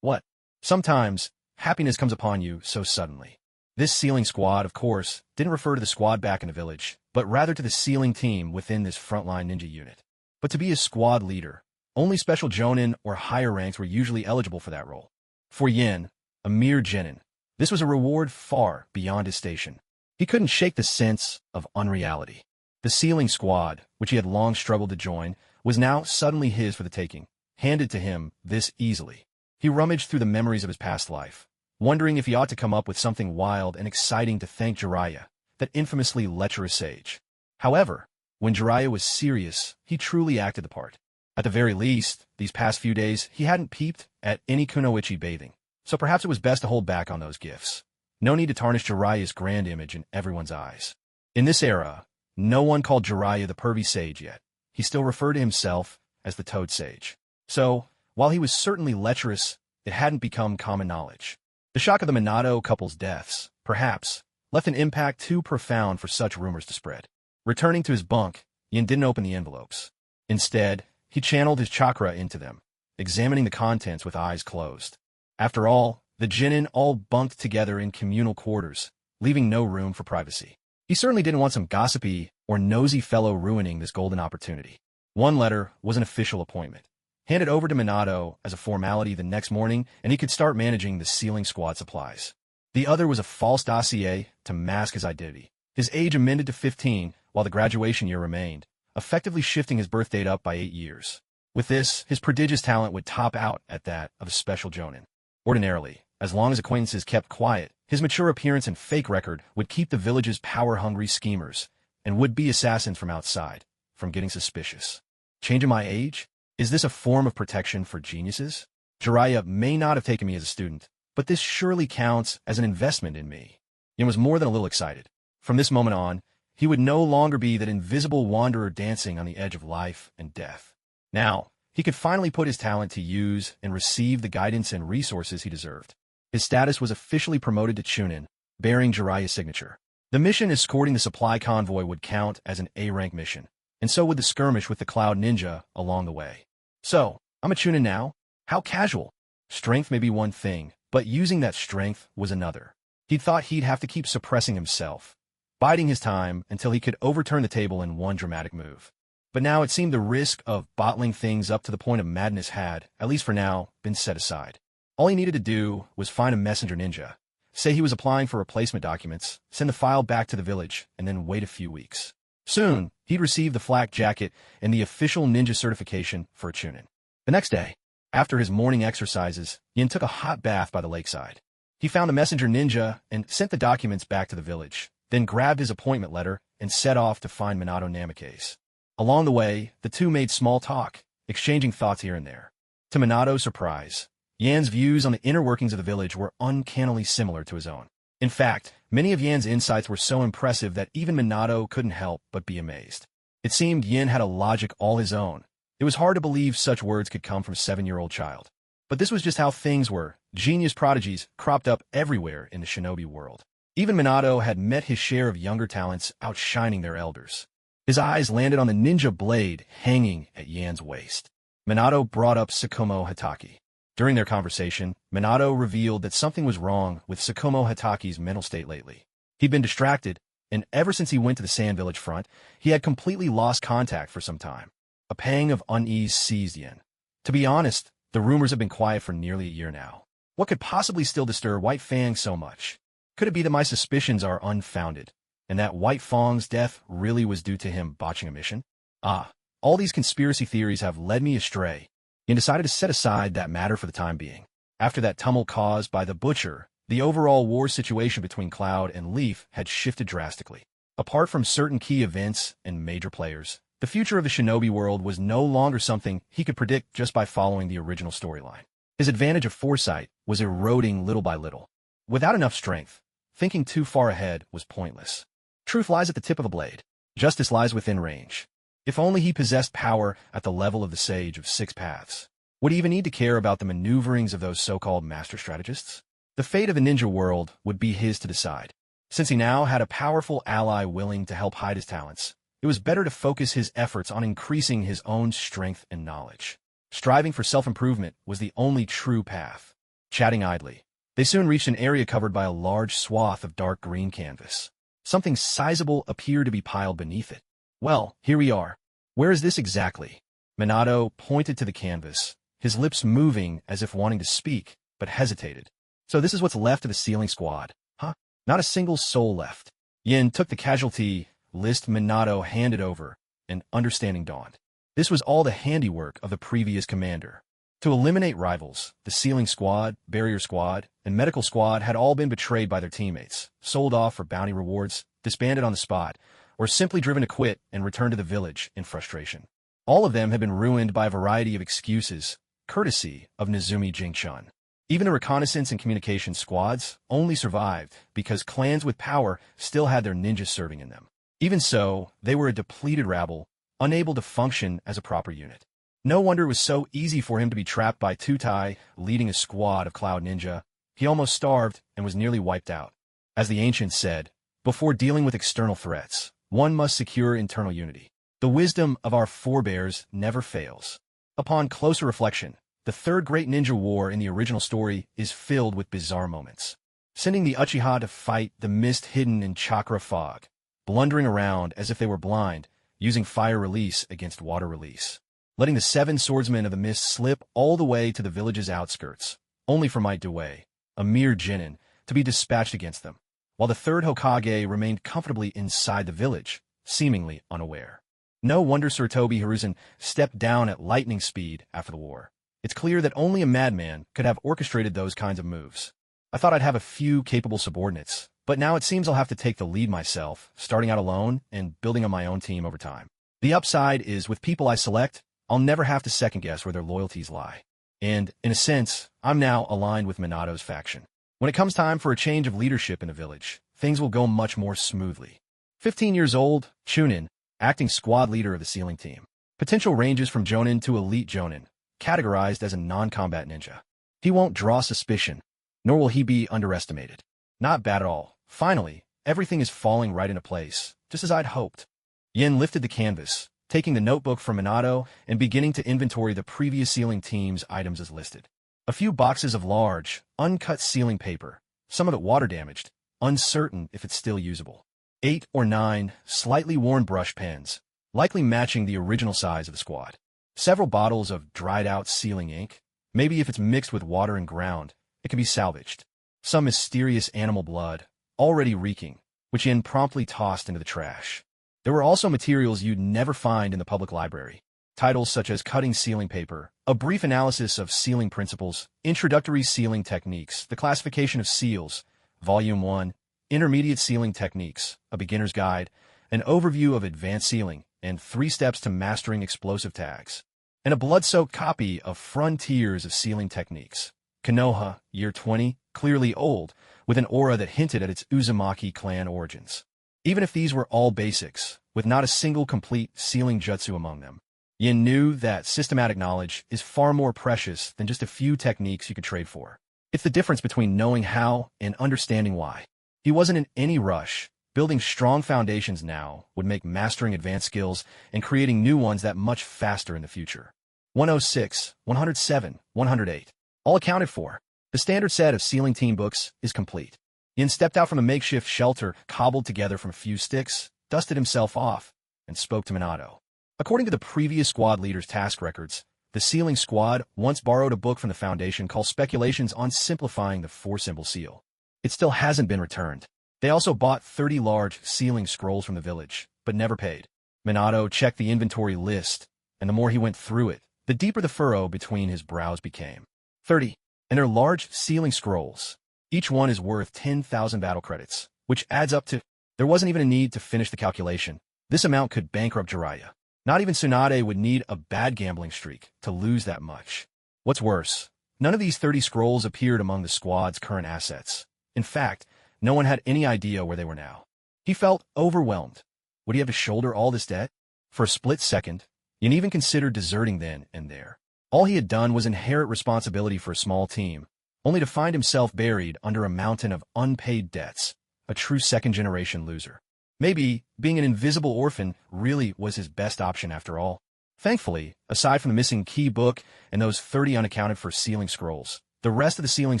What? Sometimes, happiness comes upon you so suddenly. This sealing squad, of course, didn't refer to the squad back in the village, but rather to the sealing team within this frontline ninja unit. But to be a squad leader, only special jonin or higher ranks were usually eligible for that role. For Yin, a mere genin, this was a reward far beyond his station. He couldn't shake the sense of unreality. The sealing squad, which he had long struggled to join, was now suddenly his for the taking, handed to him this easily. He rummaged through the memories of his past life, wondering if he ought to come up with something wild and exciting to thank Jiraiya, that infamously lecherous sage. However, when Jiraiya was serious, he truly acted the part. At the very least, these past few days, he hadn't peeped at any kunoichi bathing, so perhaps it was best to hold back on those gifts. No need to tarnish Jiraiya's grand image in everyone's eyes. In this era, no one called Jiraiya the pervy sage yet. He still referred to himself as the Toad Sage. So, while he was certainly lecherous, it hadn't become common knowledge. The shock of the Minato couple's deaths, perhaps, left an impact too profound for such rumors to spread. Returning to his bunk, Yin didn't open the envelopes. Instead, he channeled his chakra into them, examining the contents with eyes closed. After all, the genin all bunked together in communal quarters, leaving no room for privacy. He certainly didn't want some gossipy or nosy fellow ruining this golden opportunity. One letter was an official appointment, handed over to Minato as a formality the next morning, and he could start managing the sealing squad supplies. The other was a false dossier to mask his identity. His age amended to 15, while the graduation year remained, effectively shifting his birth date up by 8 years. With this, his prodigious talent would top out at that of a special jonin. Ordinarily, as long as acquaintances kept quiet, his mature appearance and fake record would keep the village's power-hungry schemers and would-be assassins from outside from getting suspicious. Changing my age? Is this a form of protection for geniuses? Jiraiya may not have taken me as a student, but this surely counts as an investment in me. Yin was more than a little excited. From this moment on, he would no longer be that invisible wanderer dancing on the edge of life and death. Now, he could finally put his talent to use and receive the guidance and resources he deserved. His status was officially promoted to Chunin, bearing Jiraiya's signature. The mission escorting the supply convoy would count as an A-rank mission, and so would the skirmish with the Cloud Ninja along the way. So, I'm a Chunin now? How casual. Strength may be one thing, but using that strength was another. He'd thought he'd have to keep suppressing himself, biding his time until he could overturn the table in one dramatic move. But now it seemed the risk of bottling things up to the point of madness had, at least for now, been set aside. All he needed to do was find a messenger ninja, say he was applying for replacement documents, send the file back to the village, and then wait a few weeks. Soon, he'd receive the flak jacket and the official ninja certification for a Chunin. The next day, after his morning exercises, Yin took a hot bath by the lakeside. He found the messenger ninja and sent the documents back to the village, then grabbed his appointment letter and set off to find Minato Namikaze. Along the way, the two made small talk, exchanging thoughts here and there. To Minato's surprise, Yan's views on the inner workings of the village were uncannily similar to his own. In fact, many of Yan's insights were so impressive that even Minato couldn't help but be amazed. It seemed Yin had a logic all his own. It was hard to believe such words could come from a 7-year-old child. But this was just how things were. Genius prodigies cropped up everywhere in the shinobi world. Even Minato had met his share of younger talents outshining their elders. His eyes landed on the ninja blade hanging at Yan's waist. Minato brought up Tsukumo Hatake. During their conversation, Minato revealed that something was wrong with Tsukumo Hatake's mental state lately. He'd been distracted, and ever since he went to the Sand Village front, he had completely lost contact for some time. A pang of unease seized Yin. To be honest, the rumors have been quiet for nearly a year now. What could possibly still disturb White Fang so much? Could it be that my suspicions are unfounded, and that White Fang's death really was due to him botching a mission? All these conspiracy theories have led me astray. Yin decided to set aside that matter for the time being. After that tumult caused by the Butcher, the overall war situation between Cloud and Leaf had shifted drastically. Apart from certain key events and major players, the future of the shinobi world was no longer something he could predict just by following the original storyline. His advantage of foresight was eroding little by little. Without enough strength, thinking too far ahead was pointless. Truth lies at the tip of a blade. Justice lies within range. If only he possessed power at the level of the Sage of Six Paths. Would he even need to care about the maneuverings of those so-called master strategists? The fate of the ninja world would be his to decide. Since he now had a powerful ally willing to help hide his talents, it was better to focus his efforts on increasing his own strength and knowledge. Striving for self-improvement was the only true path. Chatting idly, they soon reached an area covered by a large swath of dark green canvas. Something sizable appeared to be piled beneath it. Well, here we are. Where is this exactly? Minato pointed to the canvas, his lips moving as if wanting to speak, but hesitated. So this is what's left of the sealing squad, huh? Not a single soul left. Yin took the casualty list Minato handed over, and understanding dawned. This was all the handiwork of the previous commander. To eliminate rivals, the sealing squad, barrier squad, and medical squad had all been betrayed by their teammates, sold off for bounty rewards, disbanded on the spot, or simply driven to quit and return to the village in frustration. All of them had been ruined by a variety of excuses, courtesy of Nezumi Jinchun. Even the reconnaissance and communication squads only survived because clans with power still had their ninjas serving in them. Even so, they were a depleted rabble, unable to function as a proper unit. No wonder it was so easy for him to be trapped by Tutai leading a squad of Cloud Ninja. He almost starved and was nearly wiped out. As the ancients said, before dealing with external threats, one must secure internal unity. The wisdom of our forebears never fails. Upon closer reflection, the third great ninja war in the original story is filled with bizarre moments. Sending the Uchiha to fight the mist hidden in Chakra fog, blundering around as if they were blind, using fire release against water release. Letting the 7 swordsmen of the mist slip all the way to the village's outskirts, only for Might Dewey, a mere genin, to be dispatched against them, while the third Hokage remained comfortably inside the village, seemingly unaware. No wonder Sir Toby Hiruzen stepped down at lightning speed after the war. It's clear that only a madman could have orchestrated those kinds of moves. I thought I'd have a few capable subordinates, but now it seems I'll have to take the lead myself, starting out alone and building on my own team over time. The upside is with people I select, I'll never have to second-guess where their loyalties lie. And, in a sense, I'm now aligned with Minato's faction. When it comes time for a change of leadership in a village, things will go much more smoothly. 15 years old, Chunin, acting squad leader of the sealing team. Potential ranges from Jonin to elite Jonin, categorized as a non-combat ninja. He won't draw suspicion, nor will he be underestimated. Not bad at all. Finally, everything is falling right into place, just as I'd hoped. Yin lifted the canvas, taking the notebook from Minato and beginning to inventory the previous sealing team's items as listed. A few boxes of large, uncut sealing paper, some of it water-damaged, uncertain if it's still usable. 8 or 9 slightly worn brush pens, likely matching the original size of the squad. Several bottles of dried-out sealing ink. Maybe if it's mixed with water and ground, it can be salvaged. Some mysterious animal blood, already reeking, which Yin promptly tossed into the trash. There were also materials you'd never find in the public library. Titles such as Cutting Sealing Paper, A Brief Analysis of Sealing Principles, Introductory Sealing Techniques, The Classification of Seals, Volume 1, Intermediate Sealing Techniques, A Beginner's Guide, An Overview of Advanced Sealing, and 3 Steps to Mastering Explosive Tags, and a blood-soaked copy of Frontiers of Sealing Techniques. Konoha, year 20, clearly old, with an aura that hinted at its Uzumaki clan origins. Even if these were all basics, with not a single complete sealing jutsu among them, Yin knew that systematic knowledge is far more precious than just a few techniques you could trade for. It's the difference between knowing how and understanding why. He wasn't in any rush. Building strong foundations now would make mastering advanced skills and creating new ones that much faster in the future. 106, 107, 108. All accounted for. The standard set of sealing team books is complete. Yin stepped out from a makeshift shelter cobbled together from a few sticks, dusted himself off, and spoke to Minato. According to the previous squad leader's task records, the sealing squad once borrowed a book from the Foundation called Speculations on Simplifying the Four-Symbol Seal. It still hasn't been returned. They also bought 30 large sealing scrolls from the village, but never paid. Minato checked the inventory list, and the more he went through it, the deeper the furrow between his brows became. 30. And they're large sealing scrolls. Each one is worth 10,000 battle credits, which adds up to... There wasn't even a need to finish the calculation. This amount could bankrupt Jiraiya. Not even Tsunade would need a bad gambling streak to lose that much. What's worse, none of these 30 scrolls appeared among the squad's current assets. In fact, no one had any idea where they were now. He felt overwhelmed. Would he have to shoulder all this debt? For a split second, Yin even considered deserting then and there. All he had done was inherit responsibility for a small team, only to find himself buried under a mountain of unpaid debts, a true second-generation loser. Maybe being an invisible orphan really was his best option after all. Thankfully, aside from the missing key book and those 30 unaccounted for sealing scrolls, the rest of the sealing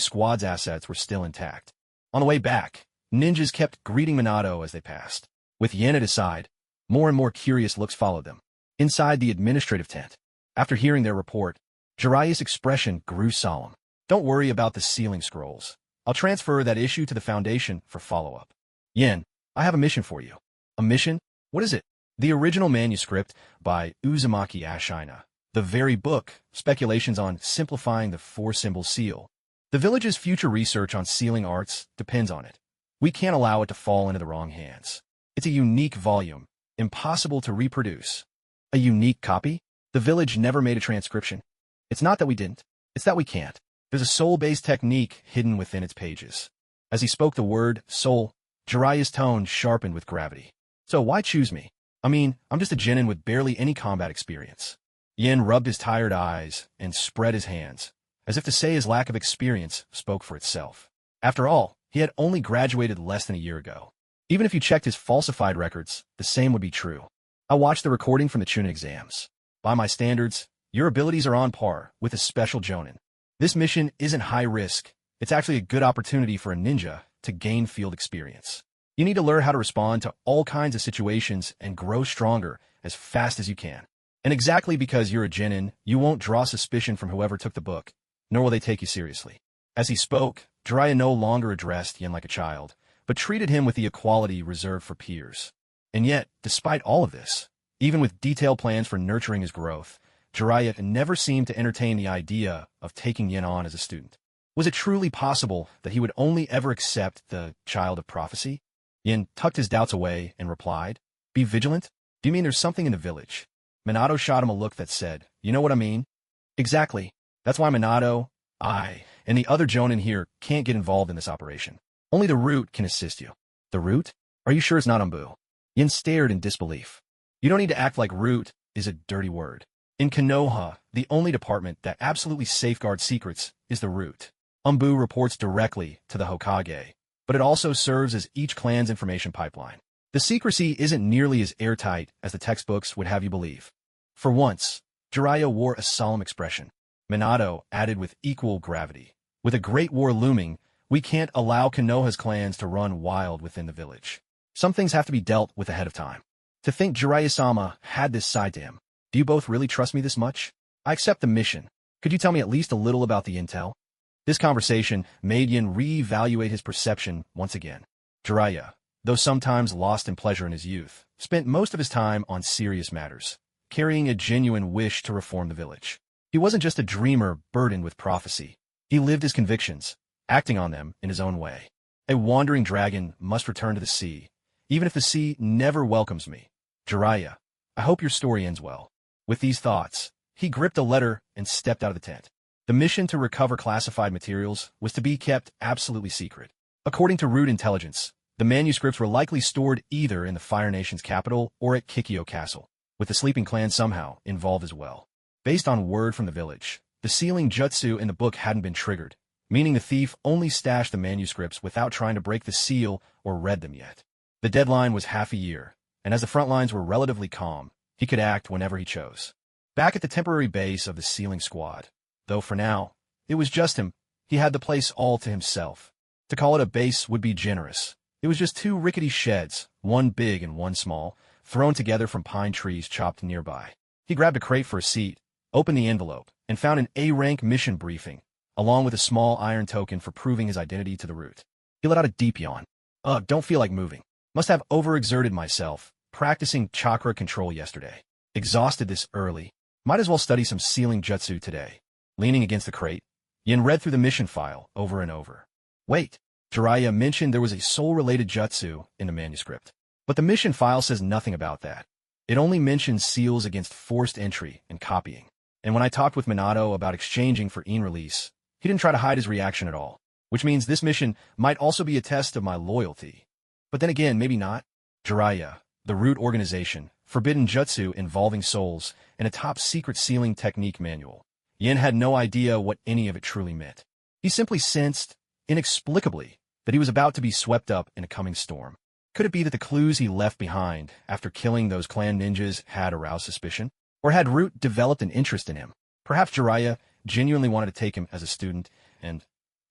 squad's assets were still intact. On the way back, ninjas kept greeting Minato as they passed. With Yin at his side, more and more curious looks followed them. Inside the administrative tent, after hearing their report, Jiraiya's expression grew solemn. Don't worry about the sealing scrolls. I'll transfer that issue to the Foundation for follow-up. Yin, I have a mission for you. A mission? What is it? The original manuscript by Uzumaki Ashina. The very book, Speculations on Simplifying the Four-Symbol Seal. The village's future research on sealing arts depends on it. We can't allow it to fall into the wrong hands. It's a unique volume, impossible to reproduce. A unique copy? The village never made a transcription. It's not that we didn't, it's that we can't. There's a soul-based technique hidden within its pages. As he spoke the word soul, Jiraiya's tone sharpened with gravity. So why choose me? I mean, I'm just a genin with barely any combat experience. Yin rubbed his tired eyes and spread his hands, as if to say his lack of experience spoke for itself. After all, he had only graduated less than a year ago. Even if you checked his falsified records, the same would be true. I watched the recording from the Chunin exams. By my standards, your abilities are on par with a special jonin. This mission isn't high risk. It's actually a good opportunity for a ninja to gain field experience. You need to learn how to respond to all kinds of situations and grow stronger as fast as you can. And exactly because you're a genin, you won't draw suspicion from whoever took the book, nor will they take you seriously. As he spoke, Jiraiya no longer addressed Yin like a child, but treated him with the equality reserved for peers. And yet, despite all of this, even with detailed plans for nurturing his growth, Jiraiya never seemed to entertain the idea of taking Yin on as a student. Was it truly possible that he would only ever accept the child of prophecy? Yin tucked his doubts away and replied, "Be vigilant? Do you mean there's something in the village?" Minato shot him a look that said, "You know what I mean?" "Exactly. That's why Minato, I, and the other Jonin here can't get involved in this operation. Only the Root can assist you." "The Root? Are you sure it's not Umbu?" Yin stared in disbelief. "You don't need to act like Root is a dirty word. In Konoha, the only department that absolutely safeguards secrets is the Root. Umbu reports directly to the Hokage, but it also serves as each clan's information pipeline. The secrecy isn't nearly as airtight as the textbooks would have you believe." For once, Jiraiya wore a solemn expression. Minato added with equal gravity, "With a great war looming, we can't allow Konoha's clans to run wild within the village. Some things have to be dealt with ahead of time." To think Jiraiya-sama had this side to him. "Do you both really trust me this much? I accept the mission. Could you tell me at least a little about the intel?" This conversation made Yin reevaluate his perception once again. Jiraiya, though sometimes lost in pleasure in his youth, spent most of his time on serious matters, carrying a genuine wish to reform the village. He wasn't just a dreamer burdened with prophecy. He lived his convictions, acting on them in his own way. A wandering dragon must return to the sea, even if the sea never welcomes me. Jiraiya, I hope your story ends well. With these thoughts, he gripped a letter and stepped out of the tent. The mission to recover classified materials was to be kept absolutely secret. According to root intelligence, the manuscripts were likely stored either in the Fire Nation's capital or at Kikyo Castle, with the sleeping clan somehow involved as well. Based on word from the village, the sealing jutsu in the book hadn't been triggered, meaning the thief only stashed the manuscripts without trying to break the seal or read them yet. The deadline was half a year, and as the front lines were relatively calm, he could act whenever he chose. Back at the temporary base of the sealing squad, though for now, it was just him, he had the place all to himself. To call it a base would be generous. It was just two rickety sheds, one big and one small, thrown together from pine trees chopped nearby. He grabbed a crate for a seat, opened the envelope, and found an A-rank mission briefing, along with a small iron token for proving his identity to the root. He let out a deep yawn. Ugh, don't feel like moving. Must have overexerted myself, practicing chakra control yesterday. Exhausted this early. Might as well study some sealing jutsu today. Leaning against the crate, Yin read through the mission file over and over. Wait, Jiraiya mentioned there was a soul-related jutsu in the manuscript. But the mission file says nothing about that. It only mentions seals against forced entry and copying. And when I talked with Minato about exchanging for release, he didn't try to hide his reaction at all, which means this mission might also be a test of my loyalty. But then again, maybe not. Jiraiya, the root organization, forbidden jutsu involving souls, and a top-secret sealing technique manual. Yin had no idea what any of it truly meant. He simply sensed, inexplicably, that he was about to be swept up in a coming storm. Could it be that the clues he left behind after killing those clan ninjas had aroused suspicion? Or had Root developed an interest in him? Perhaps Jiraiya genuinely wanted to take him as a student, and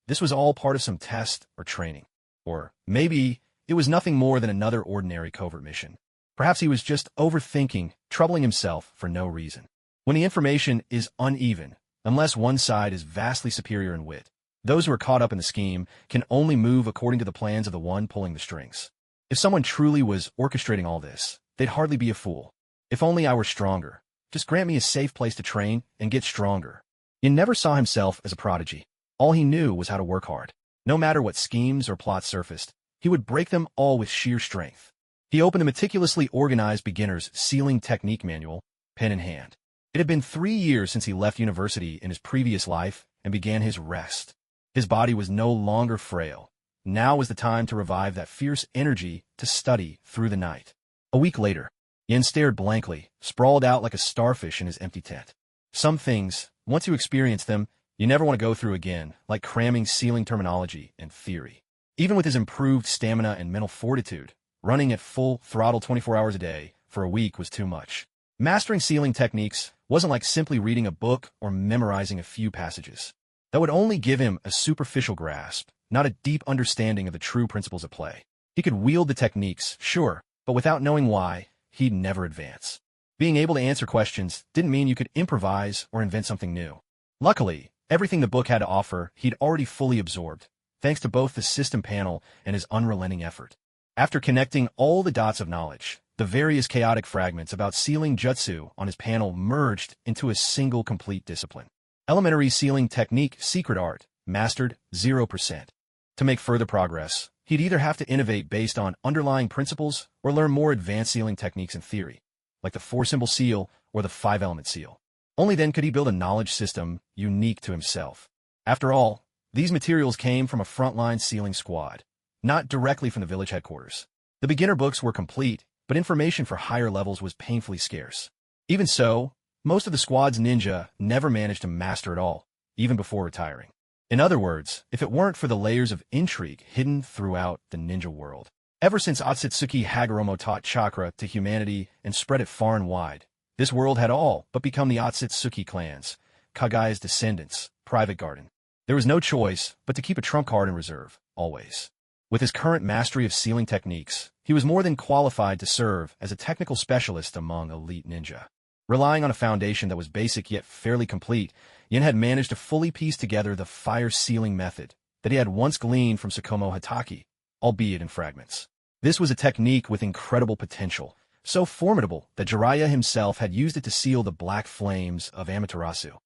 this was all part of some test or training. Or maybe it was nothing more than another ordinary covert mission. Perhaps he was just overthinking, troubling himself for no reason. When the information is uneven, unless one side is vastly superior in wit, those who are caught up in the scheme can only move according to the plans of the one pulling the strings. If someone truly was orchestrating all this, they'd hardly be a fool. If only I were stronger. Just grant me a safe place to train and get stronger. Yin never saw himself as a prodigy. All he knew was how to work hard. No matter what schemes or plots surfaced, he would break them all with sheer strength. He opened the meticulously organized beginner's sealing technique manual, pen in hand. It had been 3 years since he left university in his previous life and began his rest. His body was no longer frail. Now was the time to revive that fierce energy to study through the night. A week later, Yin stared blankly, sprawled out like a starfish in his empty tent. Some things, once you experience them, you never want to go through again, like cramming sealing terminology and theory. Even with his improved stamina and mental fortitude, running at full throttle 24 hours a day for a week was too much. Mastering sealing techniques wasn't like simply reading a book or memorizing a few passages. That would only give him a superficial grasp, not a deep understanding of the true principles at play. He could wield the techniques, sure, but without knowing why, he'd never advance. Being able to answer questions didn't mean you could improvise or invent something new. Luckily, everything the book had to offer he'd already fully absorbed, thanks to both the system panel and his unrelenting effort. After connecting all the dots of knowledge, the various chaotic fragments about sealing jutsu on his panel merged into a single complete discipline. Elementary sealing technique secret art, mastered 0%. To make further progress, he'd either have to innovate based on underlying principles or learn more advanced sealing techniques in theory, like the 4-symbol seal or the 5-element seal. Only then could he build a knowledge system unique to himself. After all, these materials came from a frontline sealing squad, not directly from the village headquarters. The beginner books were complete, but information for higher levels was painfully scarce. Even so, most of the squad's ninja never managed to master it all, even before retiring. In other words, if it weren't for the layers of intrigue hidden throughout the ninja world. Ever since Otsutsuki Hagoromo taught chakra to humanity and spread it far and wide, this world had all but become the Otsutsuki clans, Kagai's descendants, private garden. There was no choice but to keep a trump card in reserve, always. With his current mastery of sealing techniques, he was more than qualified to serve as a technical specialist among elite ninja. Relying on a foundation that was basic yet fairly complete, Yin had managed to fully piece together the fire sealing method that he had once gleaned from Tsukumo Hatake, albeit in fragments. This was a technique with incredible potential, so formidable that Jiraiya himself had used it to seal the black flames of Amaterasu.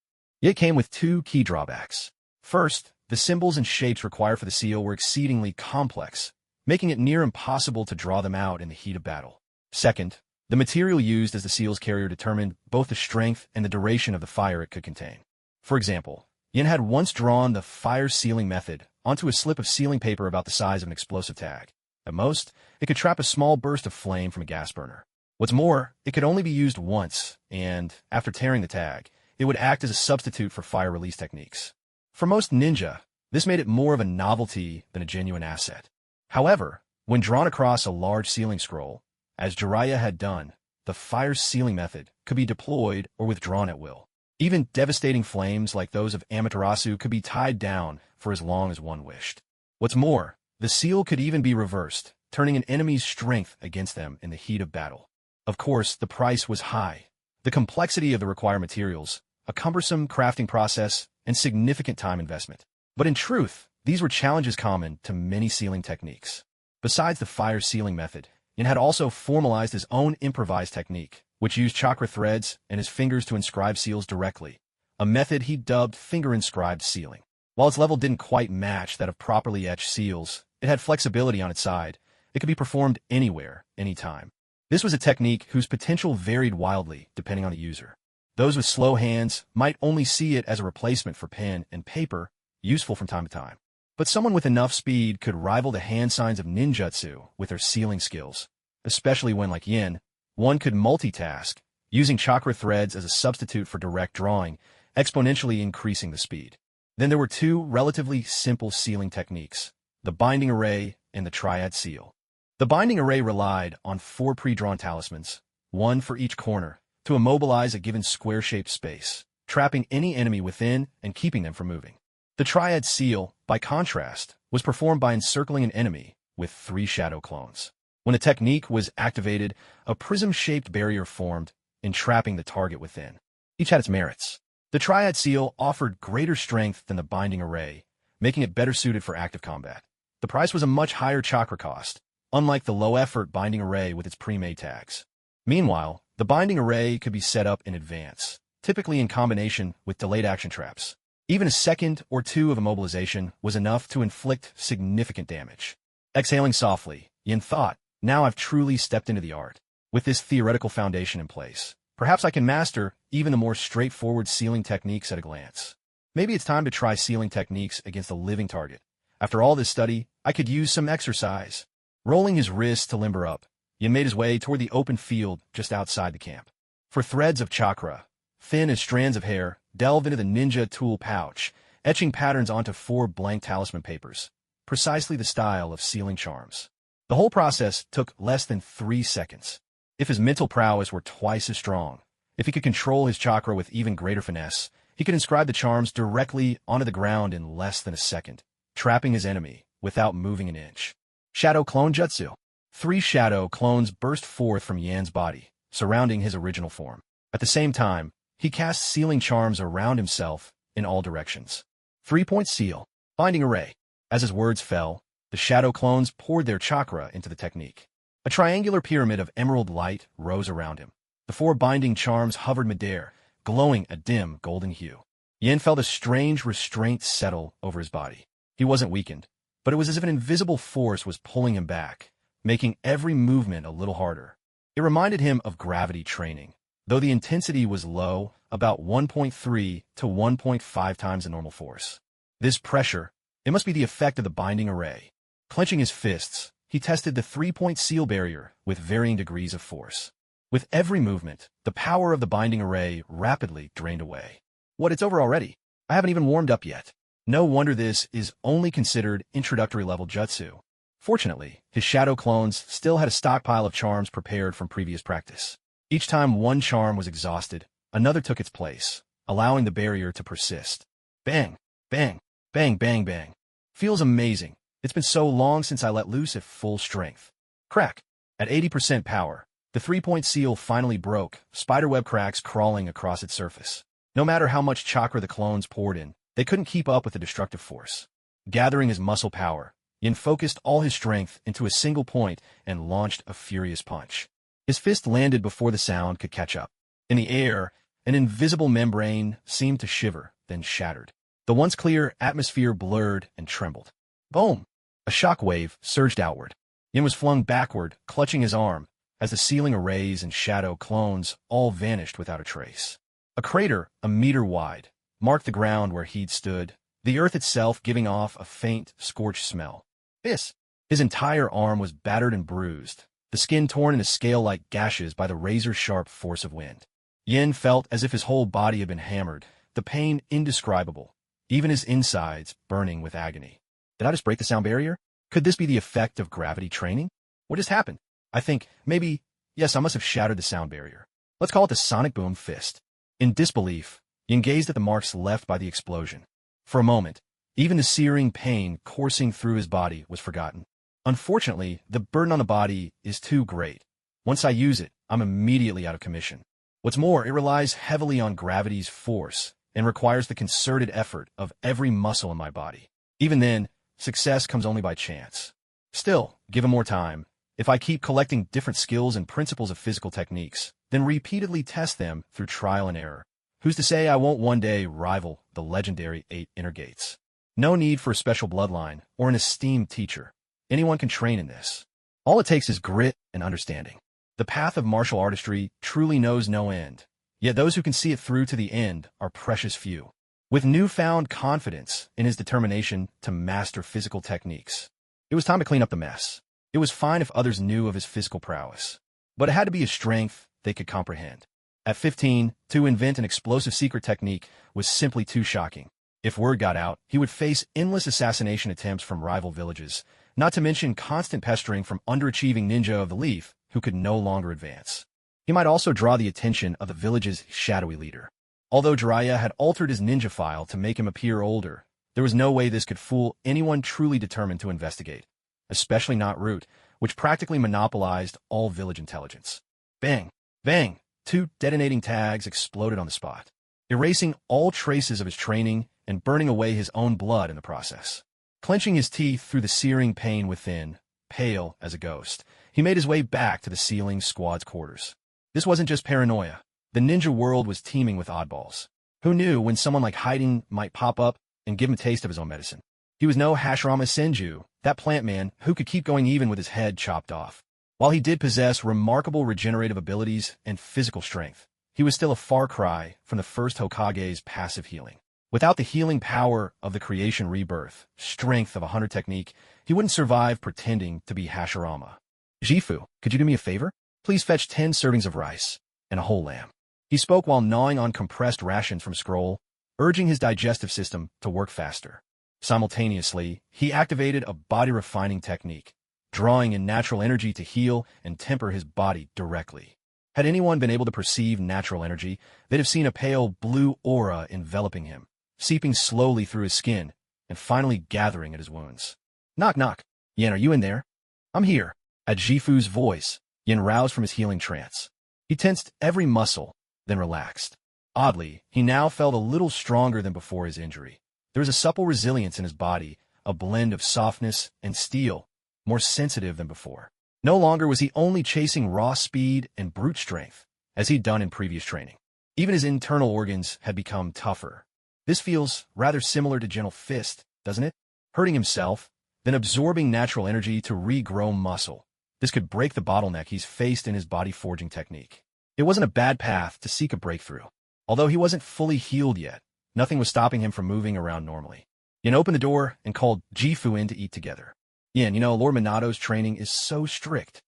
It came with 2 key drawbacks. First, the symbols and shapes required for the seal were exceedingly complex, making it near impossible to draw them out in the heat of battle. Second, the material used as the seal's carrier determined both the strength and the duration of the fire it could contain. For example, Yin had once drawn the fire sealing method onto a slip of sealing paper about the size of an explosive tag. At most, it could trap a small burst of flame from a gas burner. What's more, it could only be used once, and, after tearing the tag, it would act as a substitute for fire release techniques. For most ninja, this made it more of a novelty than a genuine asset. However, when drawn across a large sealing scroll, as Jiraiya had done, the fire sealing method could be deployed or withdrawn at will. Even devastating flames like those of Amaterasu could be tied down for as long as one wished. What's more, the seal could even be reversed, turning an enemy's strength against them in the heat of battle. Of course, the price was high. The complexity of the required materials, a cumbersome crafting process, and significant time investment. But in truth, these were challenges common to many sealing techniques. Besides the fire sealing method, Yin had also formalized his own improvised technique, which used chakra threads and his fingers to inscribe seals directly, a method he dubbed finger-inscribed sealing. While its level didn't quite match that of properly etched seals, it had flexibility on its side. It could be performed anywhere, anytime. This was a technique whose potential varied wildly depending on the user. Those with slow hands might only see it as a replacement for pen and paper, useful from time to time. But someone with enough speed could rival the hand signs of ninjutsu with their sealing skills, especially when, like Yin, one could multitask, using chakra threads as a substitute for direct drawing, exponentially increasing the speed. Then there were two relatively simple sealing techniques, the binding array and the triad seal. The binding array relied on 4 pre-drawn talismans, one for each corner, to immobilize a given square-shaped space, trapping any enemy within and keeping them from moving. The triad seal, by contrast, was performed by encircling an enemy with 3 shadow clones. When the technique was activated, a prism-shaped barrier formed, entrapping the target within. Each had its merits. The triad seal offered greater strength than the binding array, making it better suited for active combat. The price was a much higher chakra cost, unlike the low-effort binding array with its pre-made tags. Meanwhile, the binding array could be set up in advance, typically in combination with delayed action traps. Even a second or two of immobilization was enough to inflict significant damage. Exhaling softly, Yin thought, now I've truly stepped into the art. With this theoretical foundation in place, perhaps I can master even the more straightforward sealing techniques at a glance. Maybe it's time to try sealing techniques against a living target. After all this study, I could use some exercise. Rolling his wrists to limber up, Yin made his way toward the open field just outside the camp. For threads of chakra, thin as strands of hair, delved into the ninja tool pouch, etching patterns onto 4 blank talisman papers, precisely the style of sealing charms. The whole process took less than 3 seconds. If his mental prowess were twice as strong, if he could control his chakra with even greater finesse, he could inscribe the charms directly onto the ground in less than a second, trapping his enemy without moving an inch. Shadow Clone Jutsu. 3 shadow clones burst forth from Yan's body, surrounding his original form. At the same time, he cast sealing charms around himself in all directions. 3-point seal. Binding array. As his words fell, the shadow clones poured their chakra into the technique. A triangular pyramid of emerald light rose around him. The 4 binding charms hovered midair, glowing a dim golden hue. Yin felt a strange restraint settle over his body. He wasn't weakened, but it was as if an invisible force was pulling him back, making every movement a little harder. It reminded him of gravity training, though the intensity was low, about 1.3 to 1.5 times the normal force. This pressure, it must be the effect of the binding array. Clenching his fists, he tested the 3-point seal barrier with varying degrees of force. With every movement, the power of the binding array rapidly drained away. What, it's over already? I haven't even warmed up yet. No wonder this is only considered introductory level jutsu. Fortunately, his shadow clones still had a stockpile of charms prepared from previous practice. Each time one charm was exhausted, another took its place, allowing the barrier to persist. Bang, bang, bang, bang, bang. Feels amazing. It's been so long since I let loose at full strength. Crack. At 80% power, the 3-point seal finally broke, spiderweb cracks crawling across its surface. No matter how much chakra the clones poured in, they couldn't keep up with the destructive force. Gathering his muscle power, Yin focused all his strength into a single point and launched a furious punch. His fist landed before the sound could catch up. In the air, an invisible membrane seemed to shiver, then shattered. The once clear atmosphere blurred and trembled. Boom! A shock wave surged outward. Yin was flung backward, clutching his arm, as the sealing arrays and shadow clones all vanished without a trace. A crater, a meter wide, marked the ground where he'd stood, the earth itself giving off a faint, scorched smell. His entire arm was battered and bruised, the skin torn into scale-like gashes by the razor-sharp force of wind. Yin felt as if his whole body had been hammered, the pain indescribable, even his insides burning with agony. Did I just break the sound barrier? Could this be the effect of gravity training? What just happened? I think, maybe, yes, I must have shattered the sound barrier. Let's call it the sonic boom fist. In disbelief, Yin gazed at the marks left by the explosion. For a moment, even the searing pain coursing through his body was forgotten. Unfortunately, the burden on the body is too great. Once I use it, I'm immediately out of commission. What's more, it relies heavily on gravity's force and requires the concerted effort of every muscle in my body. Even then, success comes only by chance. Still, given more time, if I keep collecting different skills and principles of physical techniques, then repeatedly test them through trial and error, who's to say I won't one day rival the legendary 8 Interrogates? No need for a special bloodline or an esteemed teacher. Anyone can train in this. All it takes is grit and understanding. The path of martial artistry truly knows no end, yet those who can see it through to the end are precious few. With newfound confidence in his determination to master physical techniques, it was time to clean up the mess. It was fine if others knew of his physical prowess, but it had to be a strength they could comprehend. At 15, to invent an explosive secret technique was simply too shocking. If word got out, he would face endless assassination attempts from rival villages, not to mention constant pestering from underachieving ninja of the Leaf who could no longer advance. He might also draw the attention of the village's shadowy leader. Although Jiraiya had altered his ninja file to make him appear older, there was no way this could fool anyone truly determined to investigate, especially not Root, which practically monopolized all village intelligence. Bang! Bang! 2 detonating tags exploded on the spot, erasing all traces of his training and burning away his own blood in the process. Clenching his teeth through the searing pain within, pale as a ghost, he made his way back to the ceiling squad's quarters. This wasn't just paranoia. The ninja world was teeming with oddballs. Who knew when someone like Hiding might pop up and give him a taste of his own medicine? He was no Hashirama Senju, that plant man who could keep going even with his head chopped off. While he did possess remarkable regenerative abilities and physical strength, he was still a far cry from the first Hokage's passive healing. Without the healing power of the creation rebirth, strength of a hunter technique, he wouldn't survive pretending to be Hashirama. Gifu, could you do me a favor? Please fetch 10 servings of rice and a whole lamb. He spoke while gnawing on compressed rations from scroll, urging his digestive system to work faster. Simultaneously, he activated a body-refining technique, drawing in natural energy to heal and temper his body directly. Had anyone been able to perceive natural energy, they'd have seen a pale blue aura enveloping him, seeping slowly through his skin, and finally gathering at his wounds. Knock, knock. Yin, are you in there? I'm here. At Gifu's voice, Yin roused from his healing trance. He tensed every muscle, then relaxed. Oddly, he now felt a little stronger than before his injury. There was a supple resilience in his body, a blend of softness and steel, more sensitive than before. No longer was he only chasing raw speed and brute strength, as he'd done in previous training. Even his internal organs had become tougher. This feels rather similar to Gentle Fist, doesn't it? Hurting himself, then absorbing natural energy to regrow muscle. This could break the bottleneck he's faced in his body-forging technique. It wasn't a bad path to seek a breakthrough. Although he wasn't fully healed yet, nothing was stopping him from moving around normally. Yin opened the door and called Gifu in to eat together. Yin, Lord Minato's training is so strict.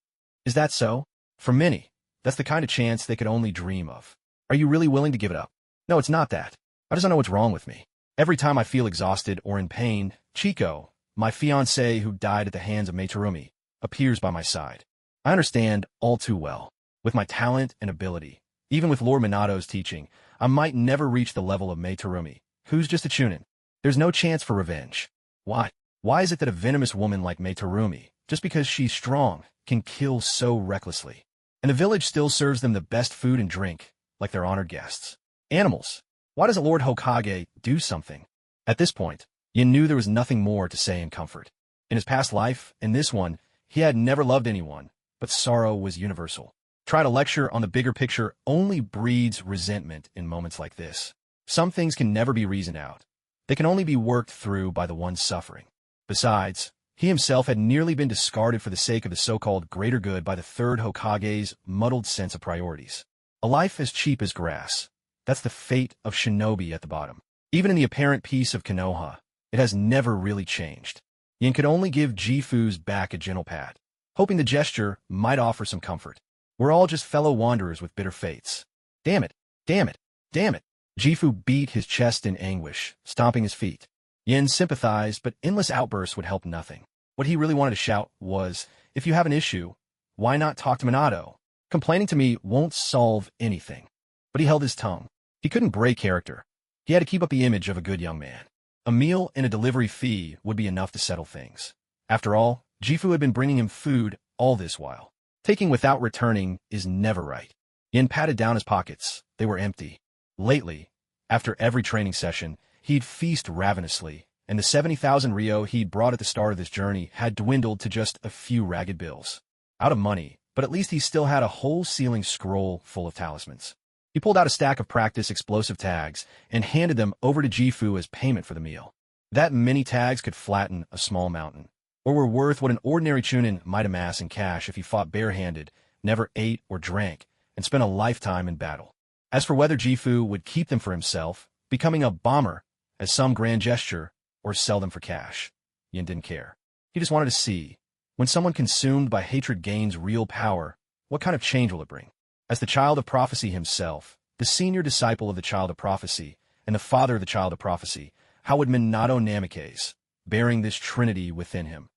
Is that so? For many, that's the kind of chance they could only dream of. Are you really willing to give it up? No, it's not that. I just don't know what's wrong with me. Every time I feel exhausted or in pain, Chico, my fiancé who died at the hands of Meitarumi, appears by my side. I understand all too well. With my talent and ability, even with Lord Minato's teaching, I might never reach the level of Meitarumi, who's just a Chunin. There's no chance for revenge. Why? Why is it that a venomous woman like Meitarumi, just because she's strong, can kill so recklessly? And the village still serves them the best food and drink, like their honored guests. Animals. Why doesn't Lord Hokage do something? At this point, Yin knew there was nothing more to say in comfort. In his past life, and this one, he had never loved anyone, but sorrow was universal. Try to lecture on the bigger picture only breeds resentment in moments like this. Some things can never be reasoned out. They can only be worked through by the one suffering. Besides, he himself had nearly been discarded for the sake of the so-called greater good by the third Hokage's muddled sense of priorities. A life as cheap as grass. That's the fate of shinobi at the bottom. Even in the apparent peace of Konoha, it has never really changed. Yin could only give Jifu's back a gentle pat, hoping the gesture might offer some comfort. We're all just fellow wanderers with bitter fates. Damn it, damn it, damn it. Jifu beat his chest in anguish, stomping his feet. Yin sympathized, but endless outbursts would help nothing. What he really wanted to shout was, if you have an issue, why not talk to Minato? Complaining to me won't solve anything. But he held his tongue. He couldn't break character. He had to keep up the image of a good young man. A meal and a delivery fee would be enough to settle things. After all, Jifu had been bringing him food all this while. Taking without returning is never right. Yin patted down his pockets. They were empty. Lately, after every training session, he'd feast ravenously, and the 70,000 ryo he'd brought at the start of this journey had dwindled to just a few ragged bills. Out of money, but at least he still had a whole ceiling scroll full of talismans. He pulled out a stack of practice explosive tags and handed them over to Jifu as payment for the meal. That many tags could flatten a small mountain, or were worth what an ordinary Chunin might amass in cash if he fought barehanded, never ate or drank, and spent a lifetime in battle. As for whether Jifu would keep them for himself, becoming a bomber as some grand gesture, or sell them for cash, Yin didn't care. He just wanted to see, when someone consumed by hatred gains real power, what kind of change will it bring? As the child of prophecy himself, the senior disciple of the child of prophecy, and the father of the child of prophecy, how would Minato Namikaze, bearing this trinity within him,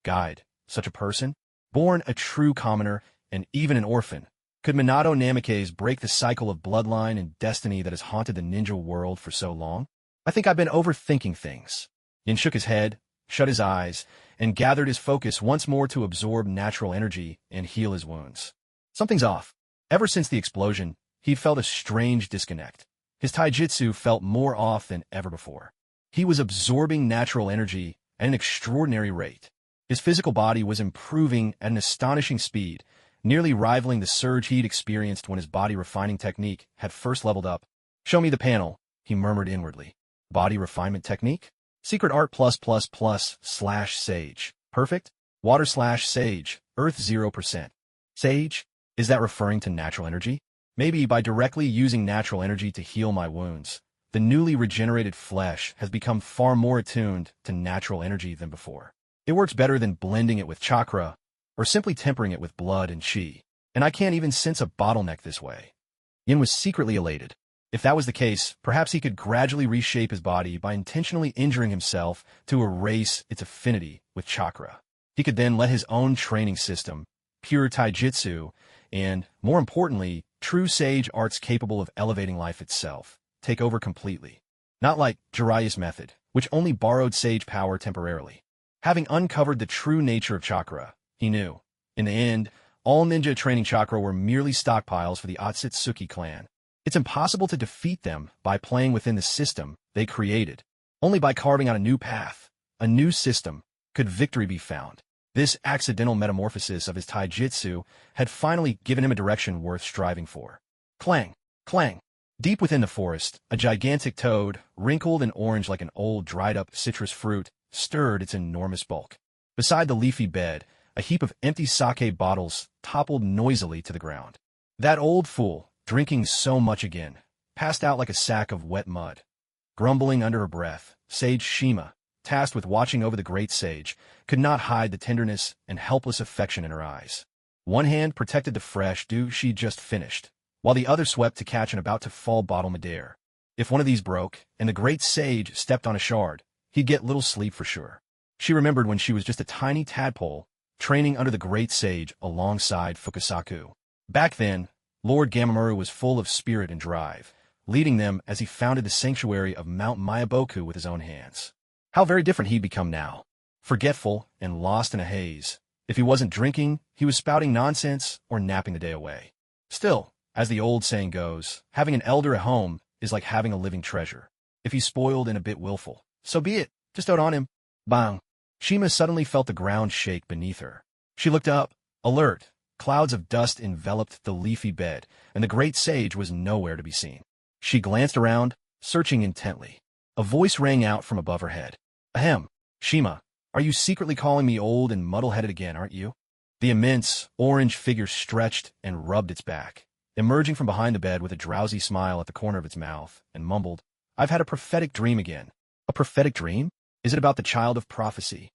guide such a person? Born a true commoner and even an orphan, could Minato Namikaze break the cycle of bloodline and destiny that has haunted the ninja world for so long? I think I've been overthinking things. Yin shook his head, shut his eyes, and gathered his focus once more to absorb natural energy and heal his wounds. Something's off. Ever since the explosion, he'd felt a strange disconnect. His taijutsu felt more off than ever before. He was absorbing natural energy at an extraordinary rate. His physical body was improving at an astonishing speed, nearly rivaling the surge he'd experienced when his body refining technique had first leveled up. Show me the panel, he murmured inwardly. Body refinement technique? Secret art +++/ sage. Perfect? Water / sage. Earth 0%. Sage? Is that referring to natural energy? Maybe by directly using natural energy to heal my wounds, the newly regenerated flesh has become far more attuned to natural energy than before. It works better than blending it with chakra, or simply tempering it with blood and chi, and I can't even sense a bottleneck this way. Yin was secretly elated. If that was the case, perhaps he could gradually reshape his body by intentionally injuring himself to erase its affinity with chakra. He could then let his own training system, pure taijutsu, and, more importantly, true sage arts capable of elevating life itself, take over completely. Not like Jiraiya's method, which only borrowed sage power temporarily. Having uncovered the true nature of chakra, he knew, in the end, all ninja training chakra were merely stockpiles for the Otsutsuki clan. It's impossible to defeat them by playing within the system they created. Only by carving out a new path, a new system, could victory be found. This accidental metamorphosis of his taijutsu had finally given him a direction worth striving for. Clang! Clang! Deep within the forest, a gigantic toad, wrinkled and orange like an old dried-up citrus fruit, stirred its enormous bulk. Beside the leafy bed, a heap of empty sake bottles toppled noisily to the ground. That old fool, drinking so much again, passed out like a sack of wet mud. Grumbling under her breath, Sage Shima, tasked with watching over the great sage, could not hide the tenderness and helpless affection in her eyes. One hand protected the fresh dew she'd just finished, while the other swept to catch an about-to-fall bottle midair. If one of these broke, and the great sage stepped on a shard, he'd get little sleep for sure. She remembered when she was just a tiny tadpole, training under the great sage alongside Fukasaku. Back then, Lord Gamamaru was full of spirit and drive, leading them as he founded the sanctuary of Mount Mayaboku with his own hands. How very different he'd become now. Forgetful and lost in a haze. If he wasn't drinking, he was spouting nonsense or napping the day away. Still, as the old saying goes, having an elder at home is like having a living treasure. If he's spoiled and a bit willful, so be it. Just dote on him. Bang! Shima suddenly felt the ground shake beneath her. She looked up, alert. Clouds of dust enveloped the leafy bed, and the great sage was nowhere to be seen. She glanced around, searching intently. A voice rang out from above her head. Ahem, Shima, are you secretly calling me old and muddle-headed again, aren't you? The immense, orange figure stretched and rubbed its back, emerging from behind the bed with a drowsy smile at the corner of its mouth, and mumbled, I've had a prophetic dream again. A prophetic dream? Is it about the child of prophecy?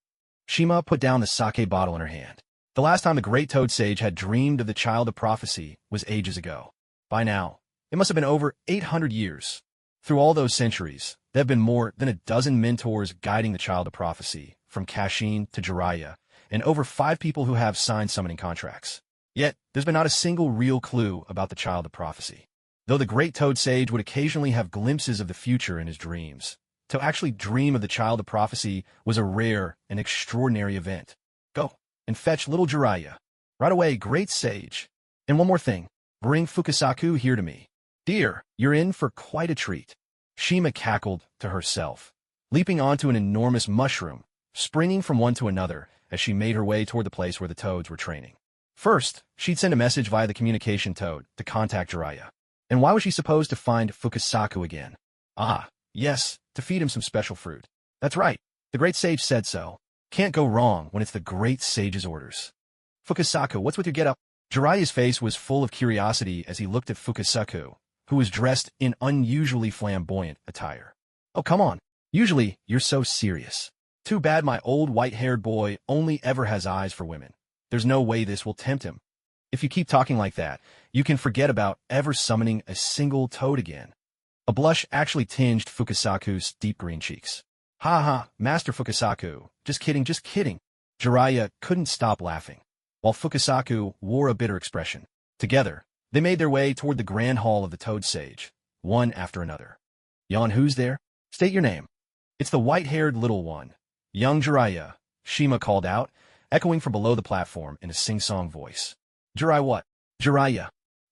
Shima put down the sake bottle in her hand. The last time the great toad sage had dreamed of the child of prophecy was ages ago. By now, it must have been over 800 years. Through all those centuries, there have been more than a dozen mentors guiding the child of prophecy, from Kashin to Jiraiya, and over 5 people who have signed summoning contracts. Yet, there's been not a single real clue about the child of prophecy. Though the great toad sage would occasionally have glimpses of the future in his dreams, to actually dream of the child of prophecy was a rare and extraordinary event. Go and fetch little Jiraiya. Right away, great sage. And one more thing, bring Fukasaku here to me. Dear, you're in for quite a treat. Shima cackled to herself, leaping onto an enormous mushroom, springing from one to another as she made her way toward the place where the toads were training. First, she'd send a message via the communication toad to contact Jiraiya. And why was she supposed to find Fukasaku again? Ah, yes, to feed him some special fruit. That's right, the great sage said so. Can't go wrong when it's the great sage's orders. Fukasaku, what's with your get-up? Jiraiya's face was full of curiosity as he looked at Fukasaku, who was dressed in unusually flamboyant attire. Oh, come on. Usually, you're so serious. Too bad my old white-haired boy only ever has eyes for women. There's no way this will tempt him. If you keep talking like that, you can forget about ever summoning a single toad again. A blush actually tinged Fukasaku's deep green cheeks. Ha ha, Master Fukasaku. Just kidding, just kidding. Jiraiya couldn't stop laughing, while Fukasaku wore a bitter expression. Together, they made their way toward the grand hall of the Toad Sage, one after another. Yon, who's there? State your name. It's the white-haired little one. Young Jiraiya, Shima called out, echoing from below the platform in a sing-song voice. Jirai what? Jiraiya.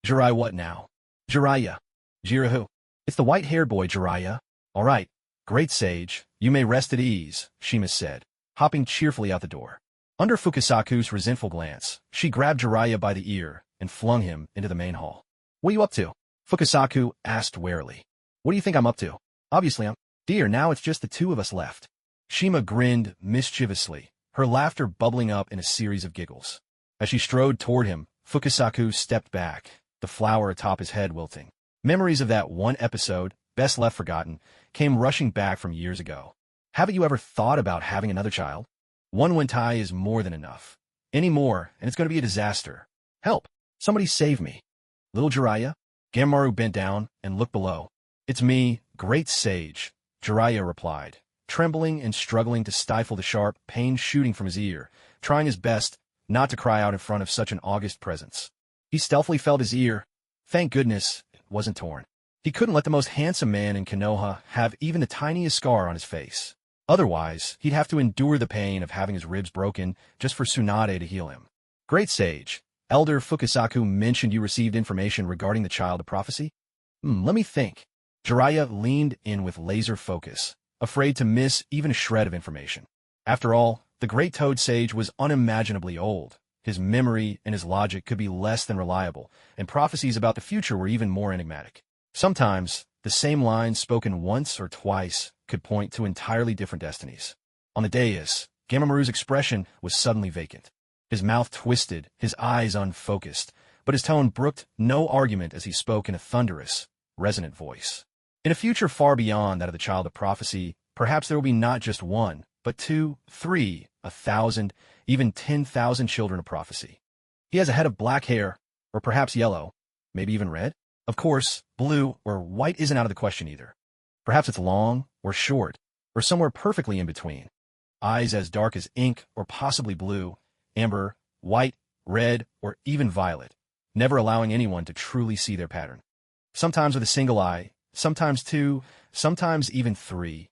Jirai what now? Jiraiya. Jira who? It's the white-haired boy, Jiraiya. All right, great sage, you may rest at ease, Shima said, hopping cheerfully out the door. Under Fukasaku's resentful glance, she grabbed Jiraiya by the ear and flung him into the main hall. What are you up to? Fukasaku asked warily. What do you think I'm up to? Obviously I'm... Dear, now it's just the two of us left. Shima grinned mischievously, her laughter bubbling up in a series of giggles. As she strode toward him, Fukasaku stepped back, the flower atop his head wilting. Memories of that one episode, best left forgotten, came rushing back from years ago. Haven't you ever thought about having another child? One Wentai is more than enough. Any more, and it's going to be a disaster. Help! Somebody save me. Little Jiraiya? Gammaru bent down and looked below. It's me, great sage, Jiraiya replied, trembling and struggling to stifle the sharp pain shooting from his ear, trying his best not to cry out in front of such an august presence. He stealthily felt his ear. Thank goodness it wasn't torn. He couldn't let the most handsome man in Konoha have even the tiniest scar on his face. Otherwise, he'd have to endure the pain of having his ribs broken just for Tsunade to heal him. Great sage, Elder Fukasaku mentioned you received information regarding the child of prophecy? Let me think. Jiraiya leaned in with laser focus, afraid to miss even a shred of information. After all, the great toad sage was unimaginably old. His memory and his logic could be less than reliable, and prophecies about the future were even more enigmatic. Sometimes, the same lines spoken once or twice could point to entirely different destinies. On the dais, Gamamaru's expression was suddenly vacant. His mouth twisted, his eyes unfocused, but his tone brooked no argument as he spoke in a thunderous, resonant voice. In a future far beyond that of the child of prophecy, perhaps there will be not just one, but 2, 3, 1,000, even 10,000 children of prophecy. He has a head of black hair, or perhaps yellow, maybe even red. Of course, blue or white isn't out of the question either. Perhaps it's long or short, or somewhere perfectly in between. Eyes as dark as ink or possibly blue, amber, white, red, or even violet, never allowing anyone to truly see their pattern. Sometimes with a single eye, sometimes 2, sometimes even 3.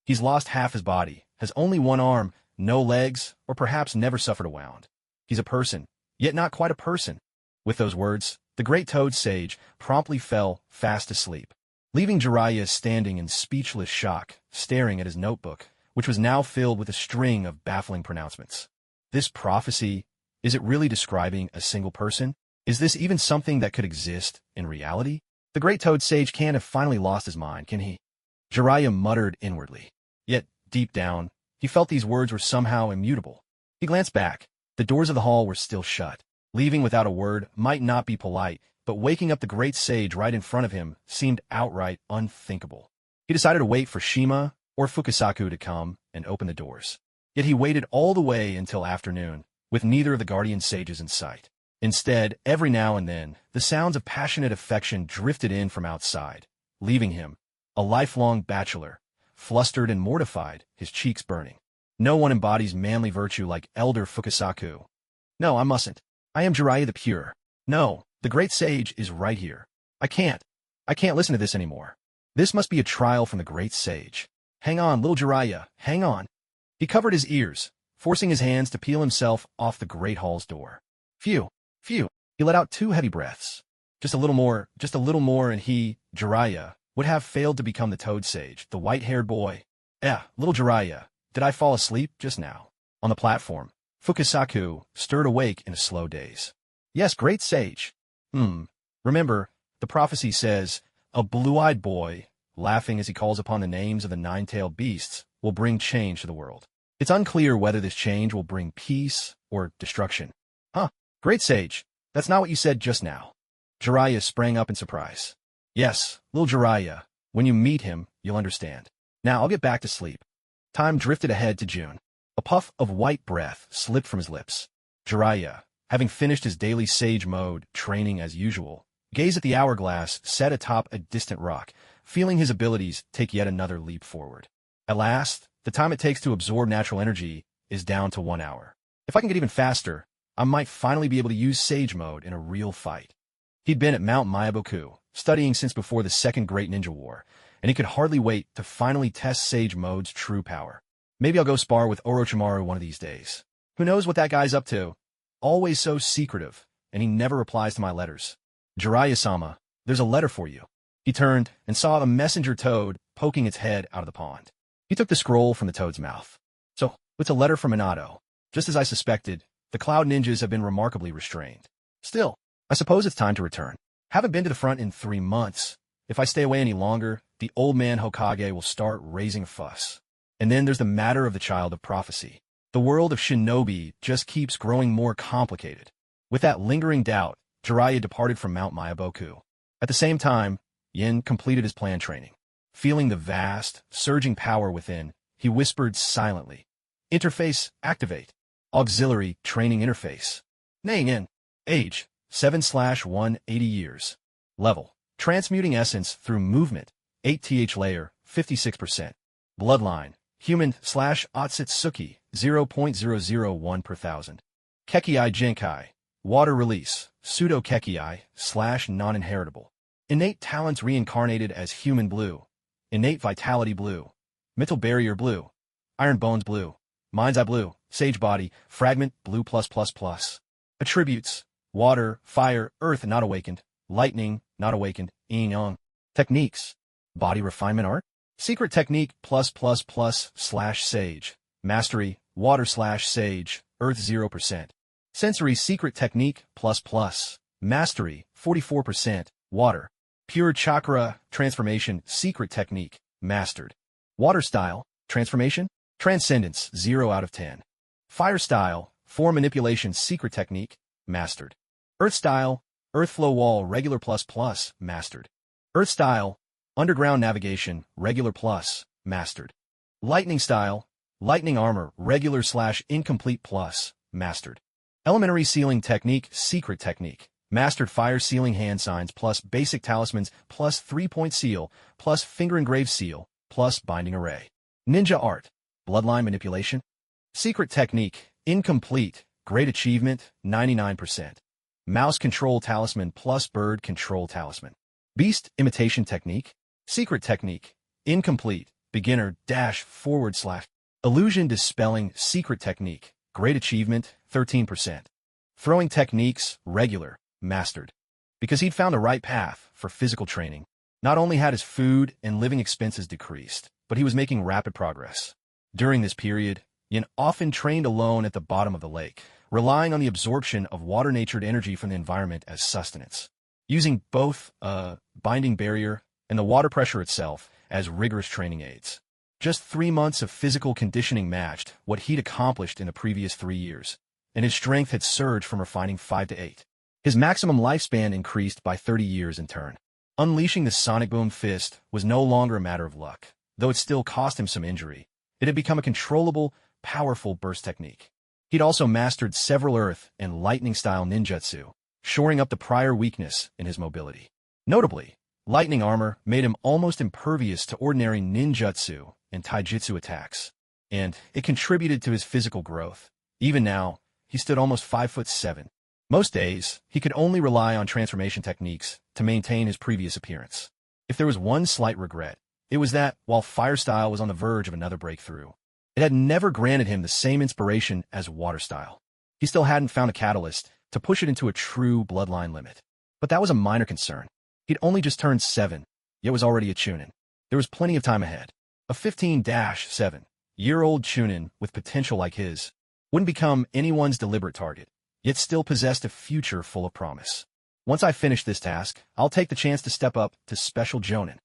He's lost half his body, has only one arm, no legs, or perhaps never suffered a wound. He's a person, yet not quite a person. With those words, the great toad sage promptly fell fast asleep, leaving Jiraiya standing in speechless shock, staring at his notebook, which was now filled with a string of baffling pronouncements. This prophecy, is it really describing a single person? Is this even something that could exist in reality? The great toad sage can't have finally lost his mind, can he? Jiraiya muttered inwardly. Yet, deep down, he felt these words were somehow immutable. He glanced back. The doors of the hall were still shut. Leaving without a word might not be polite, but waking up the great sage right in front of him seemed outright unthinkable. He decided to wait for Shima or Fukasaku to come and open the doors. Yet he waited all the way until afternoon, with neither of the guardian sages in sight. Instead, every now and then, the sounds of passionate affection drifted in from outside, leaving him, a lifelong bachelor, flustered and mortified, his cheeks burning. No one embodies manly virtue like Elder Fukasaku. No, I mustn't. I am Jiraiya the Pure. No, the great sage is right here. I can't listen to this anymore. This must be a trial from the great sage. Hang on, little Jiraiya, hang on. He covered his ears, forcing his hands to peel himself off the great hall's door. Phew, phew. He let out 2 heavy breaths. Just a little more, and he, Jiraiya, would have failed to become the Toad Sage, the white-haired boy. Little Jiraiya, did I fall asleep just now? On the platform, Fukasaku stirred awake in a slow daze. Yes, great sage. Remember, the prophecy says, a blue-eyed boy, laughing as he calls upon the names of the 9-tailed beasts, will bring change to the world. It's unclear whether this change will bring peace or destruction. Huh, great sage, that's not what you said just now. Jiraiya sprang up in surprise. Yes, little Jiraiya, when you meet him, you'll understand. Now I'll get back to sleep. Time drifted ahead to June. A puff of white breath slipped from his lips. Jiraiya, having finished his daily sage mode training as usual, gazed at the hourglass set atop a distant rock, feeling his abilities take yet another leap forward. At last, the time it takes to absorb natural energy is down to 1 hour. If I can get even faster, I might finally be able to use Sage Mode in a real fight. He'd been at Mount Myaboku, studying since before the Second Great Ninja War, and he could hardly wait to finally test Sage Mode's true power. Maybe I'll go spar with Orochimaru one of these days. Who knows what that guy's up to? Always so secretive, and he never replies to my letters. Jiraiya-sama, there's a letter for you. He turned and saw the messenger toad poking its head out of the pond. He took the scroll from the toad's mouth. So, it's a letter from Minato. Just as I suspected, the Cloud Ninjas have been remarkably restrained. Still, I suppose it's time to return. Haven't been to the front in 3 months. If I stay away any longer, the old man Hokage will start raising a fuss. And then there's the matter of the child of prophecy. The world of shinobi just keeps growing more complicated. With that lingering doubt, Jiraiya departed from Mount Myaboku. At the same time, Yin completed his plan training. Feeling the vast, surging power within, he whispered silently. Interface activate. Auxiliary training interface. Name in. Age, 7/180 years. Level, transmuting essence through movement, 8th layer, 56%. Bloodline, human/Otsutsuki, 0.001 per thousand. Kekii Genkai, water release, pseudo Kekii/non-inheritable. Innate talents reincarnated as human blue. Innate vitality blue. Mental barrier blue. Iron bones blue. Mind's eye blue. Sage body. Fragment blue +++. Attributes. Water, fire, earth not awakened. Lightning not awakened. Yin yang. Techniques. Body refinement art. Secret technique +++/sage. Mastery. Water/sage. Earth 0%. Sensory secret technique ++. Mastery 44%. Water. Pure chakra transformation secret technique mastered. Water style transformation transcendence 0 out of 10. Fire style form manipulation secret technique mastered. Earth style earth flow wall regular ++ mastered. Earth style underground navigation regular + mastered. Lightning style lightning armor regular/incomplete + mastered. Elementary sealing technique secret technique mastered. Fire sealing hand signs plus basic talismans plus 3-point seal plus finger engraved seal plus binding array. Ninja art, bloodline manipulation. Secret technique, incomplete, great achievement, 99%. Mouse control talisman plus bird control talisman. Beast imitation technique, secret technique, incomplete, beginner --/. Illusion dispelling secret technique, great achievement, 13%. Throwing techniques, regular, mastered. Because he'd found the right path for physical training. Not only had his food and living expenses decreased, but he was making rapid progress. During this period, Yin often trained alone at the bottom of the lake, relying on the absorption of water-natured energy from the environment as sustenance, using both a binding barrier and the water pressure itself as rigorous training aids. Just 3 months of physical conditioning matched what he'd accomplished in the previous 3 years, and his strength had surged from refining 5 to 8. His maximum lifespan increased by 30 years in turn. Unleashing the sonic boom fist was no longer a matter of luck, though it still cost him some injury. It had become a controllable, powerful burst technique. He'd also mastered several earth and lightning-style ninjutsu, shoring up the prior weakness in his mobility. Notably, lightning armor made him almost impervious to ordinary ninjutsu and taijutsu attacks, and it contributed to his physical growth. Even now, he stood almost 5'7". Most days, he could only rely on transformation techniques to maintain his previous appearance. If there was one slight regret, it was that, while fire style was on the verge of another breakthrough, it had never granted him the same inspiration as water style. He still hadn't found a catalyst to push it into a true bloodline limit. But that was a minor concern. He'd only just turned 7, yet was already a Chunin. There was plenty of time ahead. A 15-7-year-old Chunin with potential like his wouldn't become anyone's deliberate target, yet still possessed a future full of promise. Once I finish this task, I'll take the chance to step up to Special Jonin.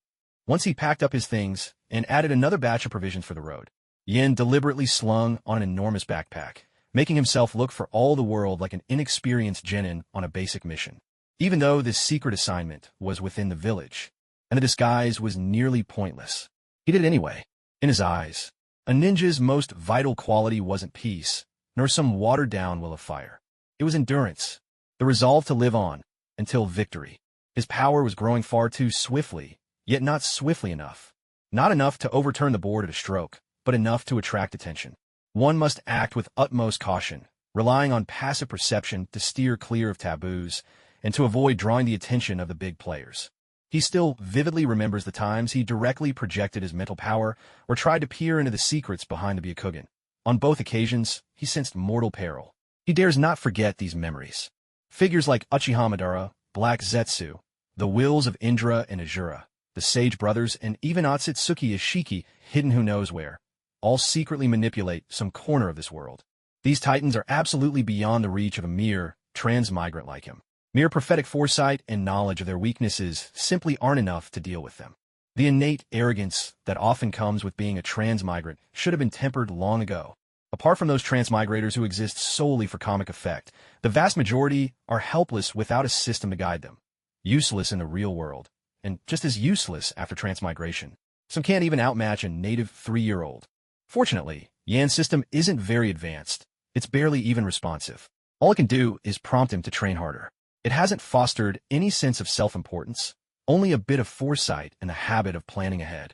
Once he packed up his things and added another batch of provisions for the road, Yin deliberately slung on an enormous backpack, making himself look for all the world like an inexperienced genin on a basic mission. Even though this secret assignment was within the village, and the disguise was nearly pointless, he did it anyway. In his eyes, a ninja's most vital quality wasn't peace, nor some watered-down will of fire. It was endurance, the resolve to live on until victory. His power was growing far too swiftly, yet not swiftly enough. Not enough to overturn the board at a stroke, but enough to attract attention. One must act with utmost caution, relying on passive perception to steer clear of taboos and to avoid drawing the attention of the big players. He still vividly remembers the times he directly projected his mental power or tried to peer into the secrets behind the Byakugan. On both occasions, he sensed mortal peril. He dares not forget these memories. Figures like Uchiha Madara, Black Zetsu, the wills of Indra and Azura, the Sage Brothers, and even Otsutsuki Ishiki, hidden who knows where, all secretly manipulate some corner of this world. These titans are absolutely beyond the reach of a mere transmigrant like him. Mere prophetic foresight and knowledge of their weaknesses simply aren't enough to deal with them. The innate arrogance that often comes with being a transmigrant should have been tempered long ago. Apart from those transmigrators who exist solely for comic effect, the vast majority are helpless without a system to guide them. Useless in the real world, and just as useless after transmigration. Some can't even outmatch a native 3-year-old. Fortunately, Yan's system isn't very advanced. It's barely even responsive. All it can do is prompt him to train harder. It hasn't fostered any sense of self-importance, only a bit of foresight and the habit of planning ahead.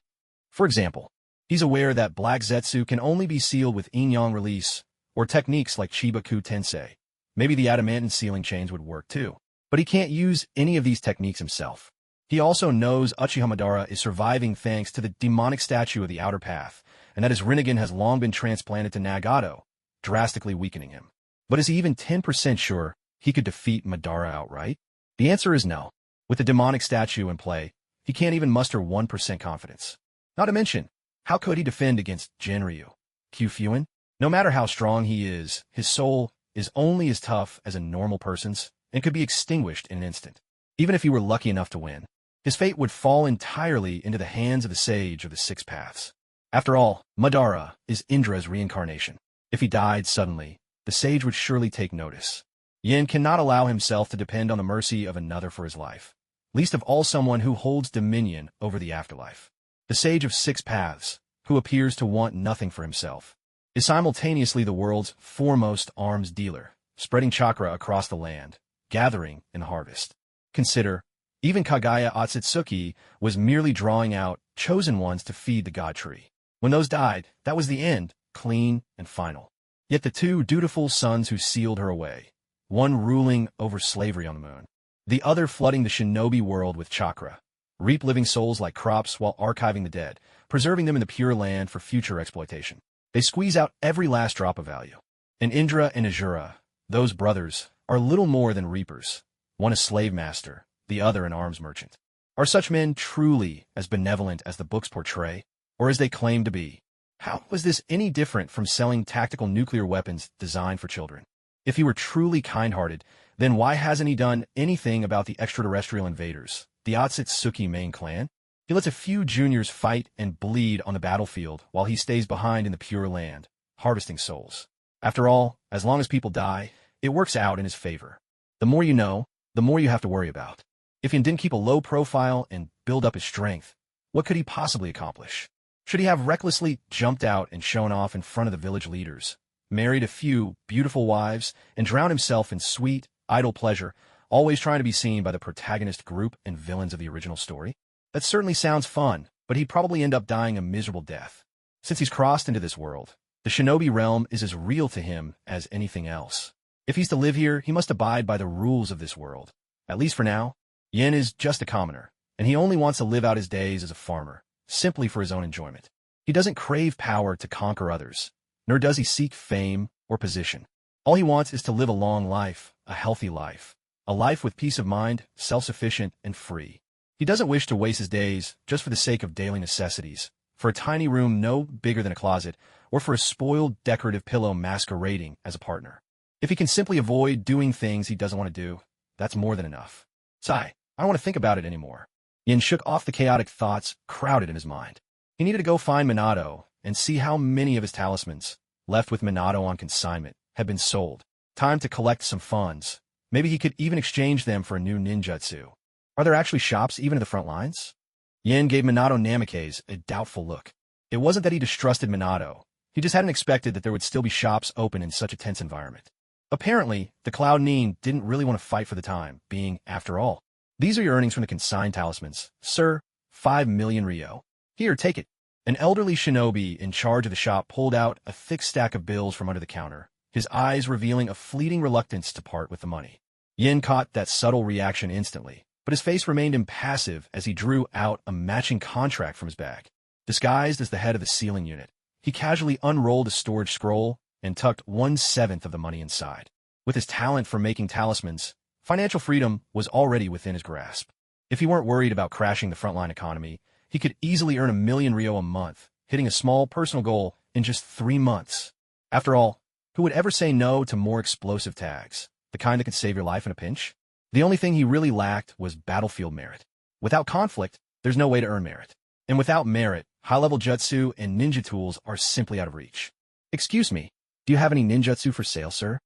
For example, he's aware that Black Zetsu can only be sealed with yin-yang release, or techniques like Chibaku Tensei. Maybe the adamantine sealing chains would work too. But he can't use any of these techniques himself. He also knows Uchiha Madara is surviving thanks to the demonic statue of the Outer Path, and that his Rinnegan has long been transplanted to Nagato, drastically weakening him. But is he even 10% sure he could defeat Madara outright? The answer is no. With the demonic statue in play, he can't even muster 1% confidence. Not to mention, how could he defend against Jinryu? Kyufuin? No matter how strong he is, his soul is only as tough as a normal person's and could be extinguished in an instant. Even if he were lucky enough to win, his fate would fall entirely into the hands of the Sage of the Six Paths. After all, Madara is Indra's reincarnation. If he died suddenly, the Sage would surely take notice. Yin cannot allow himself to depend on the mercy of another for his life, least of all someone who holds dominion over the afterlife. The Sage of Six Paths, who appears to want nothing for himself, is simultaneously the world's foremost arms dealer, spreading chakra across the land, gathering in the harvest. Consider, even Kagaya Otsutsuki was merely drawing out chosen ones to feed the god tree. When those died, that was the end, clean and final. Yet the two dutiful sons who sealed her away, one ruling over slavery on the moon, the other flooding the shinobi world with chakra, reap living souls like crops while archiving the dead, preserving them in the pure land for future exploitation. They squeeze out every last drop of value. And Indra and Azura, those brothers, are little more than reapers, one a slave master, the other an arms merchant. Are such men truly as benevolent as the books portray, or as they claim to be? How was this any different from selling tactical nuclear weapons designed for children? If he were truly kind-hearted, then why hasn't he done anything about the extraterrestrial invaders, the Otsutsuki main clan? He lets a few juniors fight and bleed on the battlefield while he stays behind in the pure land, harvesting souls. After all, as long as people die, it works out in his favor. The more you know, the more you have to worry about. If Yin didn't keep a low profile and build up his strength, what could he possibly accomplish? Should he have recklessly jumped out and shown off in front of the village leaders, married a few beautiful wives, and drowned himself in sweet, idle pleasure, always trying to be seen by the protagonist group and villains of the original story? That certainly sounds fun, but he'd probably end up dying a miserable death. Since he's crossed into this world, the shinobi realm is as real to him as anything else. If he's to live here, he must abide by the rules of this world. At least for now, Yin is just a commoner, and he only wants to live out his days as a farmer, simply for his own enjoyment. He doesn't crave power to conquer others, nor does he seek fame or position. All he wants is to live a long life, a healthy life, a life with peace of mind, self-sufficient, and free. He doesn't wish to waste his days just for the sake of daily necessities, for a tiny room no bigger than a closet, or for a spoiled decorative pillow masquerading as a partner. If he can simply avoid doing things he doesn't want to do, that's more than enough. Sigh, I don't want to think about it anymore. Yin shook off the chaotic thoughts crowded in his mind. He needed to go find Minato and see how many of his talismans, left with Minato on consignment, had been sold. Time to collect some funds. Maybe he could even exchange them for a new ninjutsu. Are there actually shops even at the front lines? Yin gave Minato Namikaze a doubtful look. It wasn't that he distrusted Minato. He just hadn't expected that there would still be shops open in such a tense environment. Apparently, the Cloud Nin didn't really want to fight for the time, being, after all, these are your earnings from the consigned talismans. Sir, 5 million ryo. Here, take it. An elderly shinobi in charge of the shop pulled out a thick stack of bills from under the counter, his eyes revealing a fleeting reluctance to part with the money. Yin caught that subtle reaction instantly, but his face remained impassive as he drew out a matching contract from his bag. Disguised as the head of the sealing unit, he casually unrolled a storage scroll and tucked 1/7 of the money inside. With his talent for making talismans, financial freedom was already within his grasp. If he weren't worried about crashing the frontline economy, he could easily earn 1 million ryo a month, hitting a small personal goal in just 3 months. After all, who would ever say no to more explosive tags, the kind that could save your life in a pinch? The only thing he really lacked was battlefield merit. Without conflict, there's no way to earn merit. And without merit, high-level jutsu and ninja tools are simply out of reach. Excuse me, do you have any ninjutsu for sale, sir?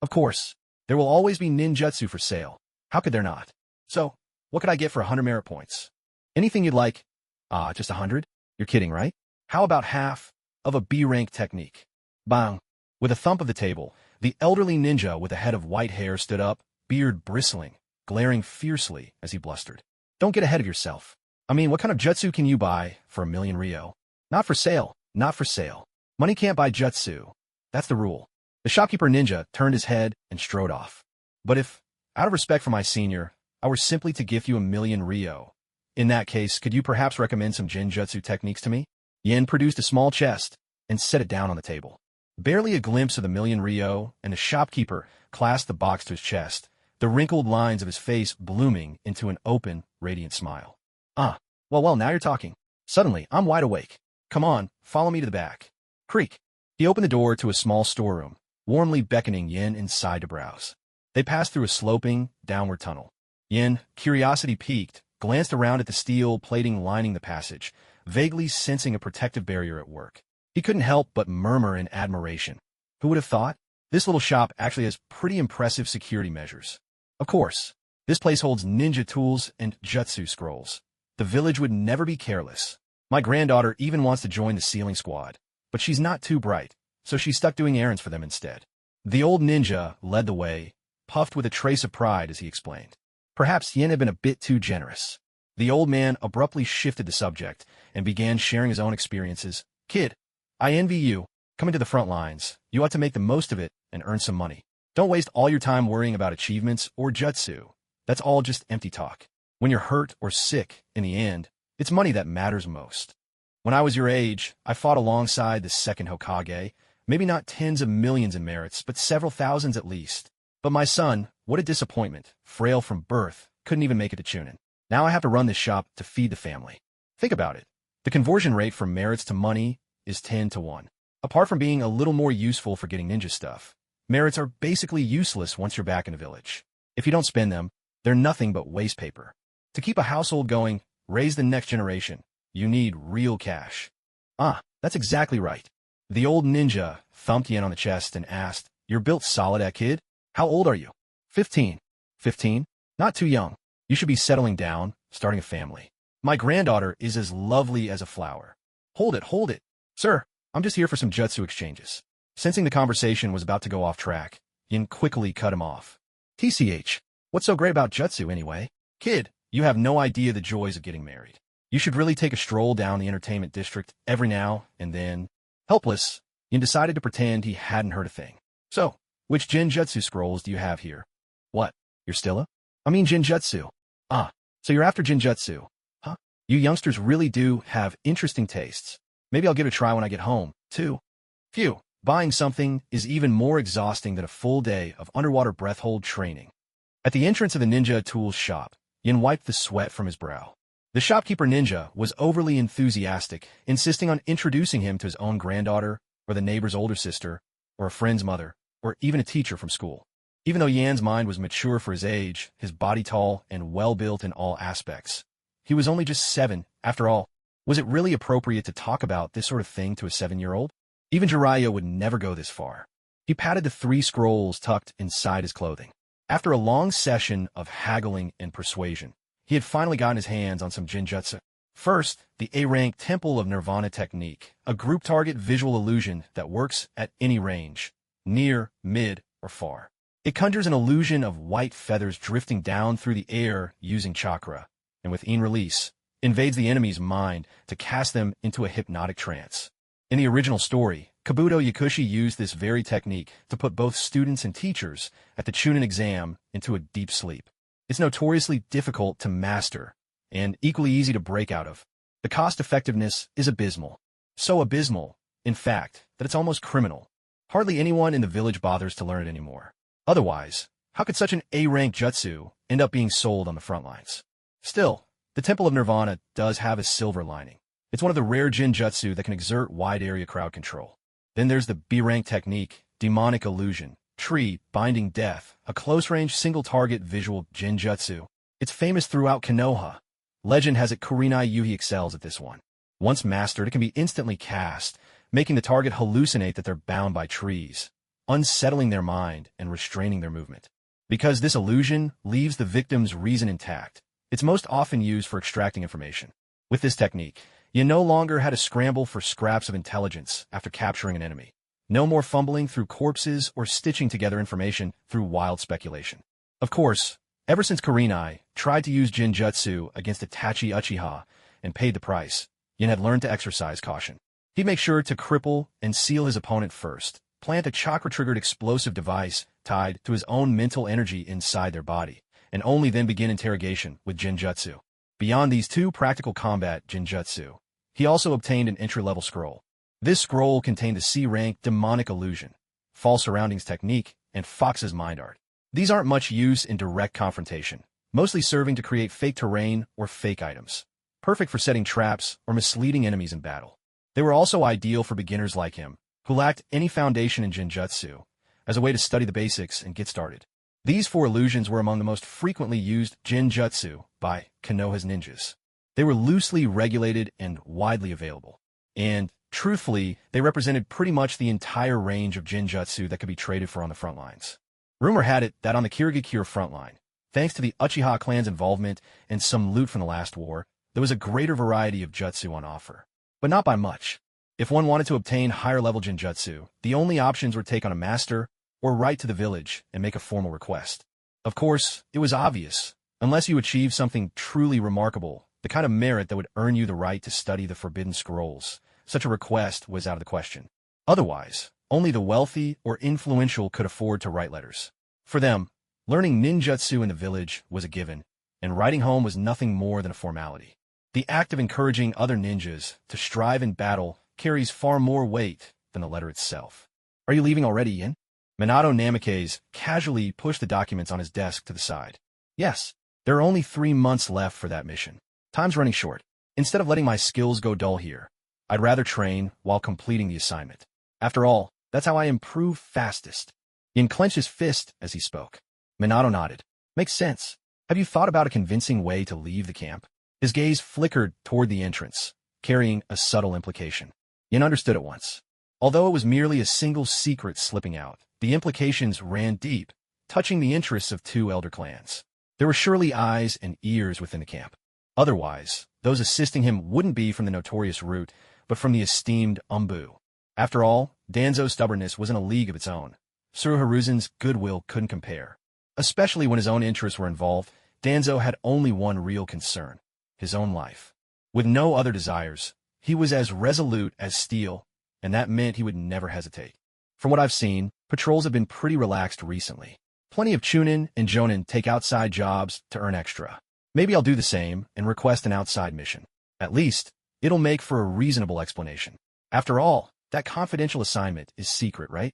Of course. There will always be ninjutsu for sale. How could there not? So, what could I get for 100 merit points? Anything you'd like. Ah, just 100? You're kidding, right? How about half of a B-rank technique? Bang! With a thump of the table, the elderly ninja with a head of white hair stood up, beard bristling, glaring fiercely as he blustered. Don't get ahead of yourself. I mean, what kind of jutsu can you buy for 1 million ryo? Not for sale, not for sale. Money can't buy jutsu. That's the rule. The shopkeeper ninja turned his head and strode off. But if, out of respect for my senior, I were simply to gift you 1 million ryo, in that case, could you perhaps recommend some genjutsu techniques to me? Yin produced a small chest and set it down on the table. Barely a glimpse of the 1 million ryo, and the shopkeeper clasped the box to his chest, the wrinkled lines of his face blooming into an open, radiant smile. Ah, well, now you're talking. Suddenly, I'm wide awake. Come on, follow me to the back. Creak. He opened the door to a small storeroom, warmly beckoning Yin inside to browse. They passed through a sloping, downward tunnel. Yin, curiosity piqued, glanced around at the steel plating lining the passage, vaguely sensing a protective barrier at work. He couldn't help but murmur in admiration. Who would have thought? This little shop actually has pretty impressive security measures. Of course, this place holds ninja tools and jutsu scrolls. The village would never be careless. My granddaughter even wants to join the sealing squad, but she's not too bright, so she's stuck doing errands for them instead. The old ninja led the way, puffed with a trace of pride as he explained. Perhaps Yin had been a bit too generous. The old man abruptly shifted the subject and began sharing his own experiences. Kid, I envy you. Come into the front lines. You ought to make the most of it and earn some money. Don't waste all your time worrying about achievements or jutsu. That's all just empty talk. When you're hurt or sick, in the end, it's money that matters most. When I was your age, I fought alongside the second Hokage, maybe not tens of millions in merits, but several thousands at least. But my son, what a disappointment, frail from birth, couldn't even make it to Chunin. Now I have to run this shop to feed the family. Think about it. The conversion rate from merits to money is 10 to 1. Apart from being a little more useful for getting ninja stuff, merits are basically useless once you're back in a village. If you don't spend them, they're nothing but waste paper. To keep a household going, raise the next generation, you need real cash. Ah, that's exactly right. The old ninja thumped Yin on the chest and asked, You're built solid, kid? How old are you? 15. 15? Not too young. You should be settling down, starting a family. My granddaughter is as lovely as a flower. Hold it, hold it. Sir, I'm just here for some jutsu exchanges. Sensing the conversation was about to go off track, Yin quickly cut him off. TCH, what's so great about jutsu anyway? Kid, you have no idea the joys of getting married. You should really take a stroll down the entertainment district every now and then. Helpless, Yin decided to pretend he hadn't heard a thing. So, which Jinjutsu scrolls do you have here? What? You're still a? Jinjutsu. Ah, so you're after Jinjutsu. Huh? You youngsters really do have interesting tastes. Maybe I'll give it a try when I get home, too. Phew, buying something is even more exhausting than a full day of underwater breath-hold training. At the entrance of the ninja tools shop, Yin wiped the sweat from his brow. The shopkeeper ninja was overly enthusiastic, insisting on introducing him to his own granddaughter, or the neighbor's older sister, or a friend's mother, or even a teacher from school. Even though Yan's mind was mature for his age, his body tall and well-built in all aspects, he was only just 7, after all. Was it really appropriate to talk about this sort of thing to a 7-year-old? Even Jiraiya would never go this far. He patted the 3 scrolls tucked inside his clothing. After a long session of haggling and persuasion, he had finally gotten his hands on some Jinjutsu. First, the A-rank Temple of Nirvana technique, a group target visual illusion that works at any range, near, mid, or far. It conjures an illusion of white feathers drifting down through the air using chakra, and with in-release, invades the enemy's mind to cast them into a hypnotic trance. In the original story, Kabuto Yakushi used this very technique to put both students and teachers at the Chunin exam into a deep sleep. It's notoriously difficult to master, and equally easy to break out of. The cost-effectiveness is abysmal. So abysmal, in fact, that it's almost criminal. Hardly anyone in the village bothers to learn it anymore. Otherwise, how could such an A-rank jutsu end up being sold on the front lines? Still, the Temple of Nirvana does have a silver lining. It's one of the rare Jinjutsu that can exert wide-area crowd control. Then there's the B-rank technique, demonic illusion, tree, binding death, a close-range single-target visual Jinjutsu. It's famous throughout Konoha. Legend has it Kurenai Yuhi excels at this one. Once mastered, it can be instantly cast, making the target hallucinate that they're bound by trees, unsettling their mind and restraining their movement. Because this illusion leaves the victim's reason intact, it's most often used for extracting information. With this technique, you no longer had to scramble for scraps of intelligence after capturing an enemy. No more fumbling through corpses or stitching together information through wild speculation. Of course, ever since Kurenai tried to use Jinjutsu against Itachi Uchiha and paid the price, Yin had learned to exercise caution. He'd make sure to cripple and seal his opponent first, plant a chakra-triggered explosive device tied to his own mental energy inside their body, and only then begin interrogation with Jinjutsu. Beyond these 2 practical combat Jinjutsu, he also obtained an entry-level scroll. This scroll contained the C-rank demonic illusion, false surroundings technique, and Fox's mind art. These aren't much use in direct confrontation, mostly serving to create fake terrain or fake items, perfect for setting traps or misleading enemies in battle. They were also ideal for beginners like him, who lacked any foundation in Jinjutsu, as a way to study the basics and get started. These 4 illusions were among the most frequently used Jinjutsu by Konoha's ninjas. They were loosely regulated and widely available, and truthfully, they represented pretty much the entire range of Jinjutsu that could be traded for on the front lines. Rumor had it that on the Kirigakure front line, thanks to the Uchiha clan's involvement and some loot from the last war, there was a greater variety of jutsu on offer. But not by much. If one wanted to obtain higher-level Jinjutsu, the only options were take on a master or write to the village and make a formal request. Of course, it was obvious. Unless you achieved something truly remarkable, the kind of merit that would earn you the right to study the Forbidden Scrolls, such a request was out of the question. Otherwise, only the wealthy or influential could afford to write letters. For them, learning ninjutsu in the village was a given, and writing home was nothing more than a formality. The act of encouraging other ninjas to strive in battle carries far more weight than the letter itself. Are you leaving already, Yin? Minato Namikaze casually pushed the documents on his desk to the side. Yes, there are only 3 months left for that mission. Time's running short. Instead of letting my skills go dull here, I'd rather train while completing the assignment. After all, that's how I improve fastest. Yin clenched his fist as he spoke. Minato nodded. Makes sense. Have you thought about a convincing way to leave the camp? His gaze flickered toward the entrance, carrying a subtle implication. Yin understood at once. Although it was merely a single secret slipping out, the implications ran deep, touching the interests of 2 elder clans. There were surely eyes and ears within the camp. Otherwise, those assisting him wouldn't be from the notorious root, but from the esteemed Umbu. After all, Danzo's stubbornness was in a league of its own. Suruharuzen's goodwill couldn't compare. Especially when his own interests were involved, Danzo had only one real concern: his own life. With no other desires, he was as resolute as steel, and that meant he would never hesitate. From what I've seen, patrols have been pretty relaxed recently. Plenty of Chunin and Jonin take outside jobs to earn extra. Maybe I'll do the same and request an outside mission. At least, it'll make for a reasonable explanation. After all, that confidential assignment is secret, right?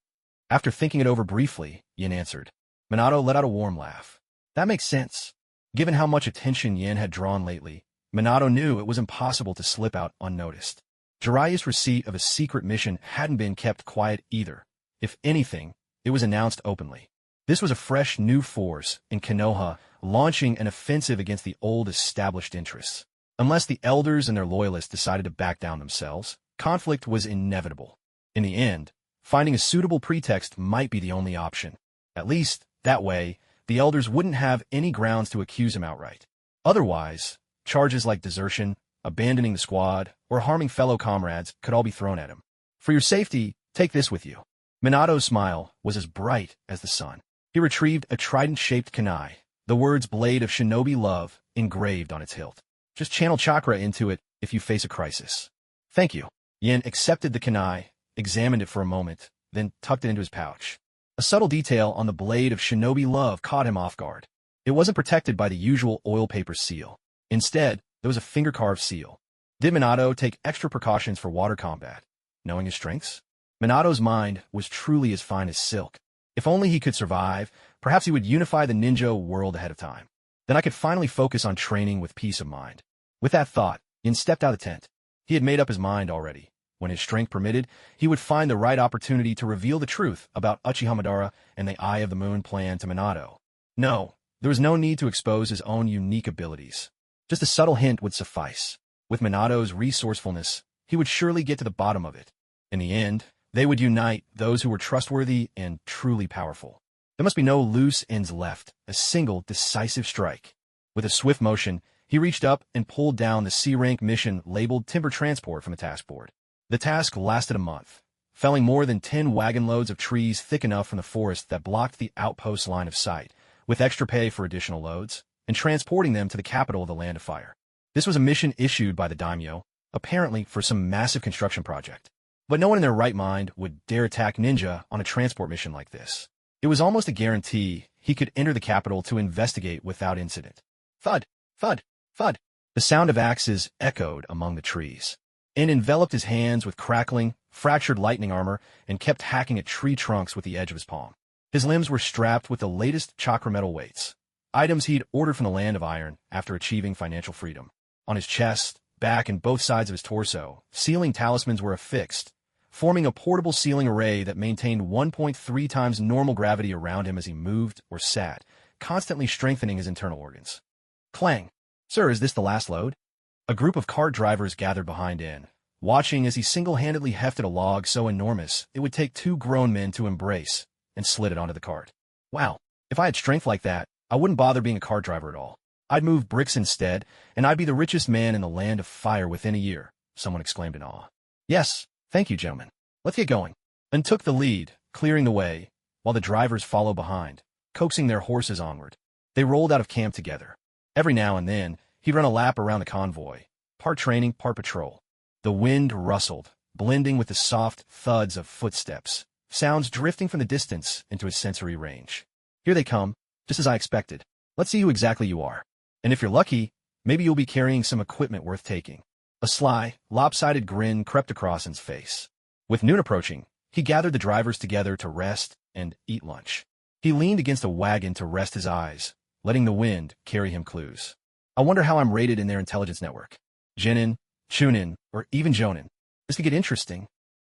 After thinking it over briefly, Yin answered. Minato let out a warm laugh. That makes sense. Given how much attention Yin had drawn lately, Minato knew it was impossible to slip out unnoticed. Jiraiya's receipt of a secret mission hadn't been kept quiet either. If anything, it was announced openly. This was a fresh new force in Konoha, launching an offensive against the old established interests. Unless the elders and their loyalists decided to back down themselves, conflict was inevitable. In the end, finding a suitable pretext might be the only option. At least, that way, the elders wouldn't have any grounds to accuse him outright. Otherwise, charges like desertion, abandoning the squad, or harming fellow comrades could all be thrown at him. For your safety, take this with you. Minato's smile was as bright as the sun. He retrieved a trident-shaped kunai, the words Blade of Shinobi Love engraved on its hilt. Just channel Chakra into it if you face a crisis. Thank you. Yin accepted the kunai, examined it for a moment, then tucked it into his pouch. A subtle detail on the Blade of Shinobi Love caught him off guard. It wasn't protected by the usual oil paper seal. Instead, there was a finger-carved seal. Did Minato take extra precautions for water combat? Knowing his strengths? Minato's mind was truly as fine as silk. If only he could survive, perhaps he would unify the ninja world ahead of time. Then I could finally focus on training with peace of mind. With that thought, Yin stepped out of the tent. He had made up his mind already. When his strength permitted, he would find the right opportunity to reveal the truth about Uchiha Madara and the Eye of the Moon plan to Minato. No, there was no need to expose his own unique abilities. Just a subtle hint would suffice. With Minato's resourcefulness, he would surely get to the bottom of it. In the end, they would unite those who were trustworthy and truly powerful. There must be no loose ends left, a single decisive strike. With a swift motion, he reached up and pulled down the C-rank mission labeled Timber Transport from the task board. The task lasted a month, felling more than 10 wagon loads of trees thick enough from the forest that blocked the outpost line of sight, with extra pay for additional loads, and transporting them to the capital of the Land of Fire. This was a mission issued by the daimyo, apparently for some massive construction project. But no one in their right mind would dare attack ninja on a transport mission like this. It was almost a guarantee he could enter the capital to investigate without incident. Thud, thud, thud. The sound of axes echoed among the trees, and enveloped his hands with crackling, fractured lightning armor and kept hacking at tree trunks with the edge of his palm. His limbs were strapped with the latest chakra metal weights, items he'd ordered from the Land of Iron after achieving financial freedom. On his chest, back, and both sides of his torso, sealing talismans were affixed, forming a portable sealing array that maintained 1.3 times normal gravity around him as he moved or sat, constantly strengthening his internal organs. Clang. Sir, is this the last load? A group of cart drivers gathered behind Yin, watching as he single-handedly hefted a log so enormous it would take 2 grown men to embrace, and slid it onto the cart. Wow, if I had strength like that, I wouldn't bother being a cart driver at all. I'd move bricks instead, and I'd be the richest man in the Land of Fire within a year, someone exclaimed in awe. Yes, thank you, gentlemen. Let's get going. And took the lead, clearing the way, while the drivers followed behind, coaxing their horses onward. They rolled out of camp together. Every now and then, he'd run a lap around the convoy, part training, part patrol. The wind rustled, blending with the soft thuds of footsteps, sounds drifting from the distance into his sensory range. Here they come, just as I expected. Let's see who exactly you are. And if you're lucky, maybe you'll be carrying some equipment worth taking. A sly, lopsided grin crept across his face. With noon approaching, he gathered the drivers together to rest and eat lunch. He leaned against a wagon to rest his eyes, letting the wind carry him clues. I wonder how I'm rated in their intelligence network. Jinin, Chunin, or even Jonin. This could get interesting.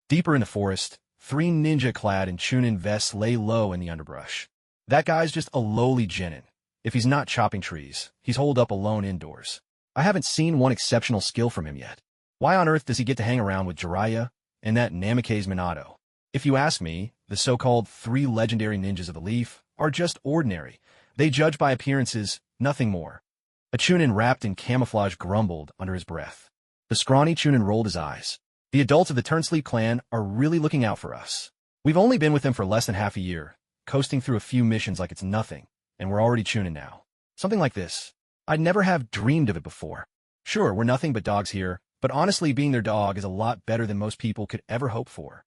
Deeper in the forest, 3 ninja clad in Chunin vests lay low in the underbrush. That guy's just a lowly Jinin. If he's not chopping trees, he's holed up alone indoors. I haven't seen one exceptional skill from him yet. Why on earth does he get to hang around with Jiraiya and that Namikaze Minato? If you ask me, the so-called 3 legendary ninjas of the Leaf are just ordinary, They judge by appearances, nothing more. A Chunin wrapped in camouflage grumbled under his breath. The scrawny Chunin rolled his eyes. The adults of the Turnsleep clan are really looking out for us. We've only been with them for less than half a year, coasting through a few missions like it's nothing, and we're already Chunin now. Something like this. I'd never have dreamed of it before. Sure, we're nothing but dogs here, but honestly being their dog is a lot better than most people could ever hope for.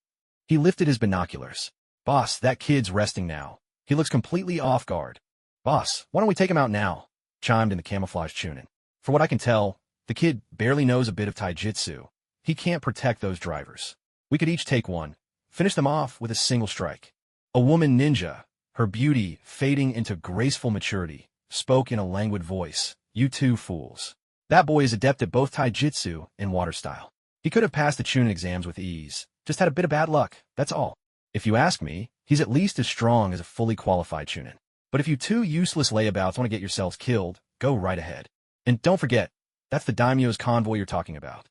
He lifted his binoculars. Boss, that kid's resting now. He looks completely off guard. Boss, why don't we take him out now? Chimed in the camouflage Chunin. For what I can tell, the kid barely knows a bit of taijutsu. He can't protect those drivers. We could each take one, finish them off with a single strike. A woman ninja, her beauty fading into graceful maturity, spoke in a languid voice. You two fools. That boy is adept at both taijutsu and water style. He could have passed the Chunin exams with ease, just had a bit of bad luck, that's all. If you ask me, he's at least as strong as a fully qualified Chunin. But if you two useless layabouts want to get yourselves killed, go right ahead. And don't forget, that's the daimyo's convoy you're talking about.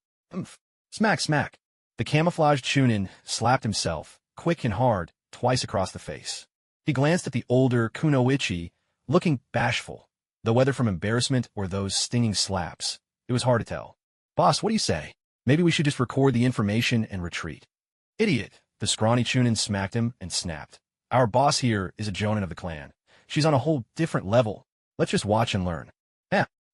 Smack, smack. The camouflaged Chunin slapped himself, quick and hard, twice across the face. He glanced at the older kunoichi, looking bashful, though whether from embarrassment or those stinging slaps, it was hard to tell. Boss, what do you say? Maybe we should just record the information and retreat. Idiot. The scrawny Chunin smacked him and snapped. Our boss here is a jonin of the clan. She's on a whole different level. Let's just watch and learn.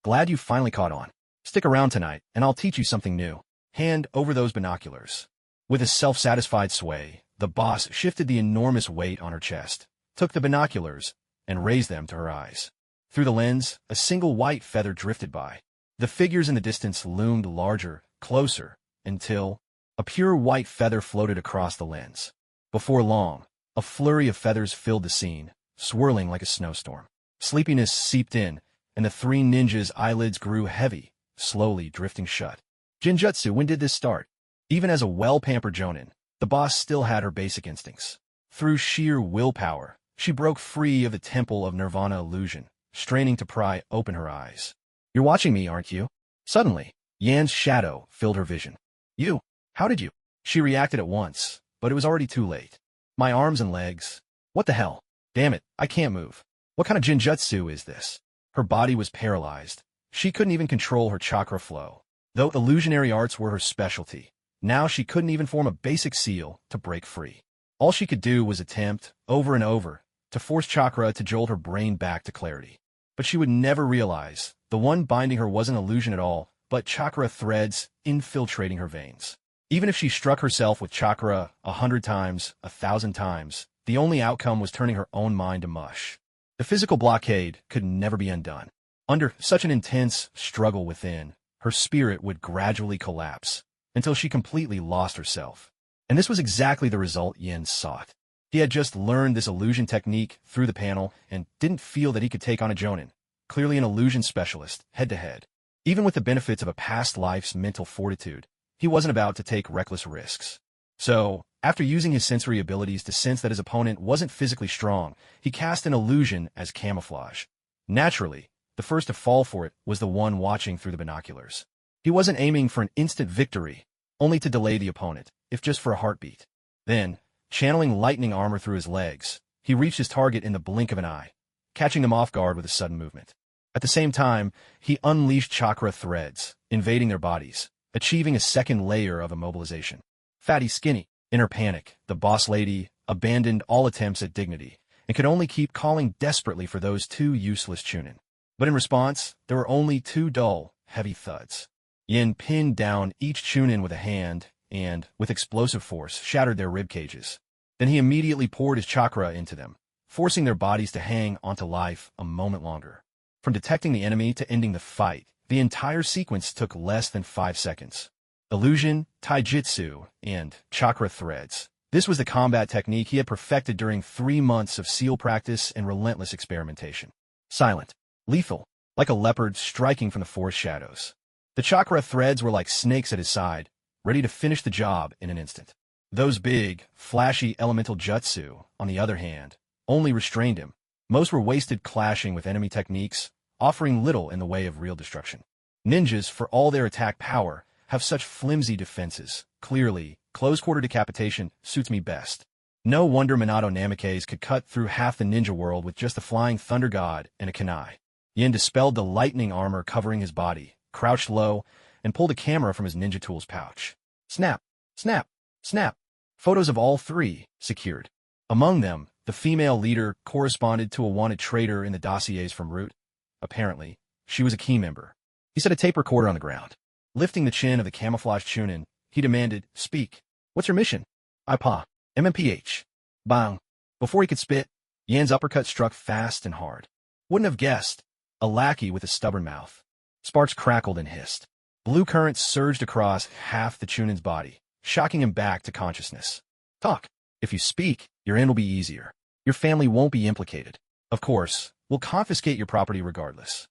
Glad you finally caught on. Stick around tonight, and I'll teach you something new. Hand over those binoculars. With a self-satisfied sway, the boss shifted the enormous weight on her chest, took the binoculars, and raised them to her eyes. Through the lens, a single white feather drifted by. The figures in the distance loomed larger, closer, until a pure white feather floated across the lens. Before long, a flurry of feathers filled the scene, swirling like a snowstorm. Sleepiness seeped in, and the three ninjas' eyelids grew heavy, slowly drifting shut. Jinjutsu, when did this start? Even as a well-pampered jonin, the boss still had her basic instincts. Through sheer willpower, she broke free of the temple of nirvana illusion, straining to pry open her eyes. You're watching me, aren't you? Suddenly, Yan's shadow filled her vision. You? How did you? She reacted at once, but it was already too late. My arms and legs. What the hell? Damn it, I can't move. What kind of jinjutsu is this? Her body was paralyzed. She couldn't even control her chakra flow. Though illusionary arts were her specialty, now she couldn't even form a basic seal to break free. All she could do was attempt, over and over, to force chakra to jolt her brain back to clarity. But she would never realize the one binding her wasn't illusion at all, but chakra threads infiltrating her veins. Even if she struck herself with chakra 100 times, 1,000 times, the only outcome was turning her own mind to mush. The physical blockade could never be undone. Under such an intense struggle within, her spirit would gradually collapse until she completely lost herself. And this was exactly the result Yen sought. He had just learned this illusion technique through the panel and didn't feel that he could take on a jonin, clearly an illusion specialist, head-to-head. Even with the benefits of a past life's mental fortitude, he wasn't about to take reckless risks. So, after using his sensory abilities to sense that his opponent wasn't physically strong, he cast an illusion as camouflage. Naturally, the first to fall for it was the one watching through the binoculars. He wasn't aiming for an instant victory, only to delay the opponent, if just for a heartbeat. Then, channeling lightning armor through his legs, he reached his target in the blink of an eye, catching them off guard with a sudden movement. At the same time, he unleashed chakra threads, invading their bodies, achieving a second layer of immobilization. Fatty Skinny. In her panic, the boss lady abandoned all attempts at dignity and could only keep calling desperately for those two useless Chunin. But in response, there were only two dull, heavy thuds. Yin pinned down each Chunin with a hand and, with explosive force, shattered their rib cages. Then he immediately poured his chakra into them, forcing their bodies to hang onto life a moment longer. From detecting the enemy to ending the fight, the entire sequence took less than 5 seconds. Illusion, taijutsu, and chakra threads. This was the combat technique he had perfected during 3 months of SEAL practice and relentless experimentation. Silent, lethal, like a leopard striking from the forest shadows. The chakra threads were like snakes at his side, ready to finish the job in an instant. Those big, flashy elemental jutsu, on the other hand, only restrained him. Most were wasted clashing with enemy techniques, offering little in the way of real destruction. Ninjas, for all their attack power, have such flimsy defenses. Clearly, close-quarter decapitation suits me best. No wonder Minato Namikaze could cut through half the ninja world with just a flying thunder god and a kunai. Yin dispelled the lightning armor covering his body, crouched low, and pulled a camera from his ninja tools pouch. Snap, snap, snap. Photos of all three secured. Among them, the female leader corresponded to a wanted traitor in the dossiers from Root. Apparently, she was a key member. He set a tape recorder on the ground. Lifting the chin of the camouflaged Chunin, he demanded, "Speak. What's your mission?" "IPA. MMPH. Bang." Before he could spit, Yan's uppercut struck fast and hard. Wouldn't have guessed. A lackey with a stubborn mouth. Sparks crackled and hissed. Blue currents surged across half the Chunin's body, shocking him back to consciousness. "Talk. If you speak, your end will be easier. Your family won't be implicated. Of course, we'll confiscate your property regardless."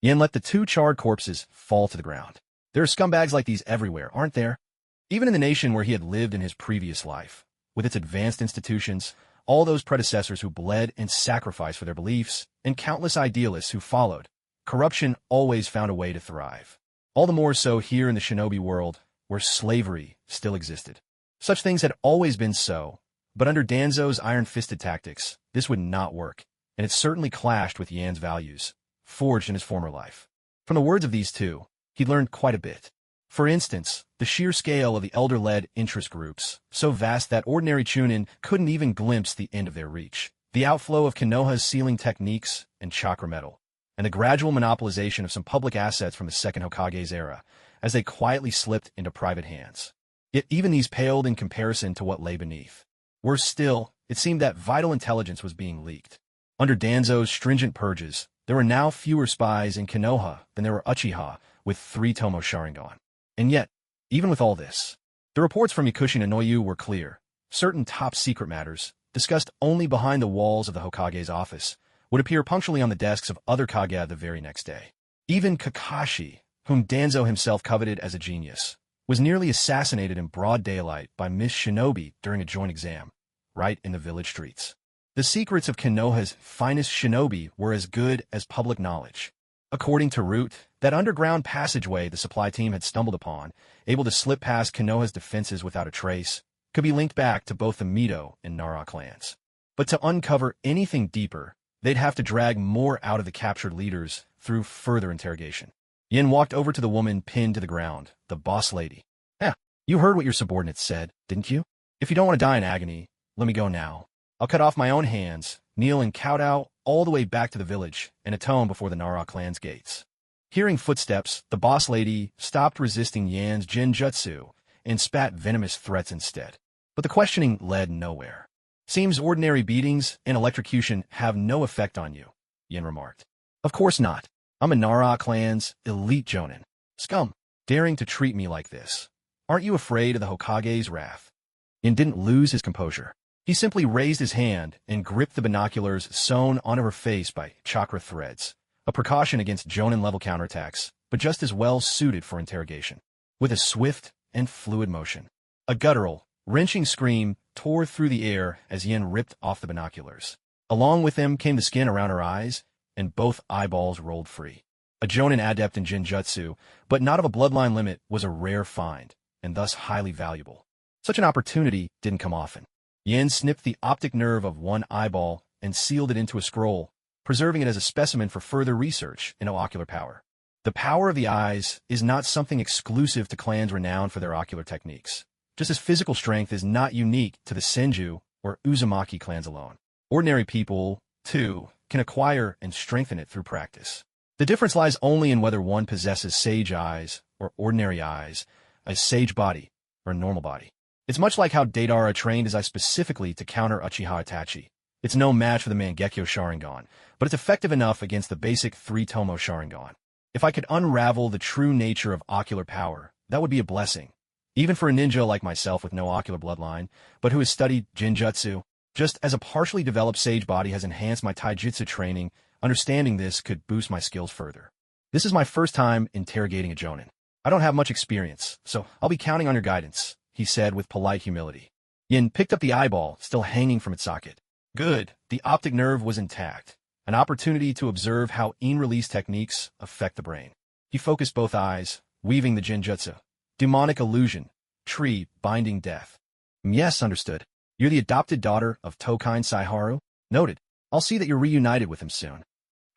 Yen let the two charred corpses fall to the ground. There are scumbags like these everywhere, aren't there? Even in the nation where he had lived in his previous life, with its advanced institutions, all those predecessors who bled and sacrificed for their beliefs, and countless idealists who followed, corruption always found a way to thrive. All the more so here in the shinobi world, where slavery still existed. Such things had always been so, but under Danzo's iron-fisted tactics, this would not work, and it certainly clashed with Yan's values, forged in his former life. From the words of these two, he'd learned quite a bit. For instance, the sheer scale of the elder-led interest groups, so vast that ordinary Chunin couldn't even glimpse the end of their reach, the outflow of Konoha's sealing techniques and chakra metal, and the gradual monopolization of some public assets from the second Hokage's era, as they quietly slipped into private hands. Yet even these paled in comparison to what lay beneath. Worse still, it seemed that vital intelligence was being leaked. Under Danzo's stringent purges, there were now fewer spies in Konoha than there were Uchiha with 3 Tomo Sharingan. And yet, even with all this, the reports from Yakushi no Noyu were clear. Certain top-secret matters, discussed only behind the walls of the Hokage's office, would appear punctually on the desks of other Kage the very next day. Even Kakashi, whom Danzo himself coveted as a genius, was nearly assassinated in broad daylight by Miss Shinobi during a joint exam, right in the village streets. The secrets of Konoha's finest shinobi were as good as public knowledge. According to Root, that underground passageway the supply team had stumbled upon, able to slip past Konoha's defenses without a trace, could be linked back to both the Mito and Nara clans. But to uncover anything deeper, they'd have to drag more out of the captured leaders through further interrogation. Yin walked over to the woman pinned to the ground, the boss lady. You heard what your subordinates said, didn't you? If you don't want to die in agony, let me go now. I'll cut off my own hands, kneel and kowtow all the way back to the village, and atone before the Nara clan's gates." Hearing footsteps, the boss lady stopped resisting Yan's Jutsu and spat venomous threats instead. But the questioning led nowhere. "Seems ordinary beatings and electrocution have no effect on you," Yin remarked. "Of course not. I'm a Nara clan's elite jonin. Scum, daring to treat me like this. Aren't you afraid of the Hokage's wrath?" Yin didn't lose his composure. He simply raised his hand and gripped the binoculars sewn onto her face by chakra threads, a precaution against Jonin-level counterattacks, but just as well suited for interrogation. With a swift and fluid motion, a guttural, wrenching scream tore through the air as Yin ripped off the binoculars. Along with them came the skin around her eyes, and both eyeballs rolled free. A Jonin adept in Jinjutsu, but not of a bloodline limit, was a rare find, and thus highly valuable. Such an opportunity didn't come often. Yin snipped the optic nerve of one eyeball and sealed it into a scroll, preserving it as a specimen for further research into ocular power. The power of the eyes is not something exclusive to clans renowned for their ocular techniques, just as physical strength is not unique to the Senju or Uzumaki clans alone. Ordinary people, too, can acquire and strengthen it through practice. The difference lies only in whether one possesses sage eyes or ordinary eyes, a sage body or a normal body. It's much like how Deidara trained his eye specifically to counter Uchiha Itachi. It's no match for the Mangekyo Sharingan, but it's effective enough against the basic 3 Tomo Sharingan. If I could unravel the true nature of ocular power, that would be a blessing. Even for a ninja like myself with no ocular bloodline, but who has studied Jinjutsu, just as a partially developed sage body has enhanced my taijutsu training, understanding this could boost my skills further. This is my first time interrogating a jonin. I don't have much experience, so I'll be counting on your guidance, he said with polite humility. Yin picked up the eyeball, still hanging from its socket. Good, the optic nerve was intact, an opportunity to observe how in-release techniques affect the brain. He focused both eyes, weaving the Jinjutsu. Demonic illusion, tree binding death. Yes, understood. You're the adopted daughter of Tokain Saiharu? Noted. I'll see that you're reunited with him soon.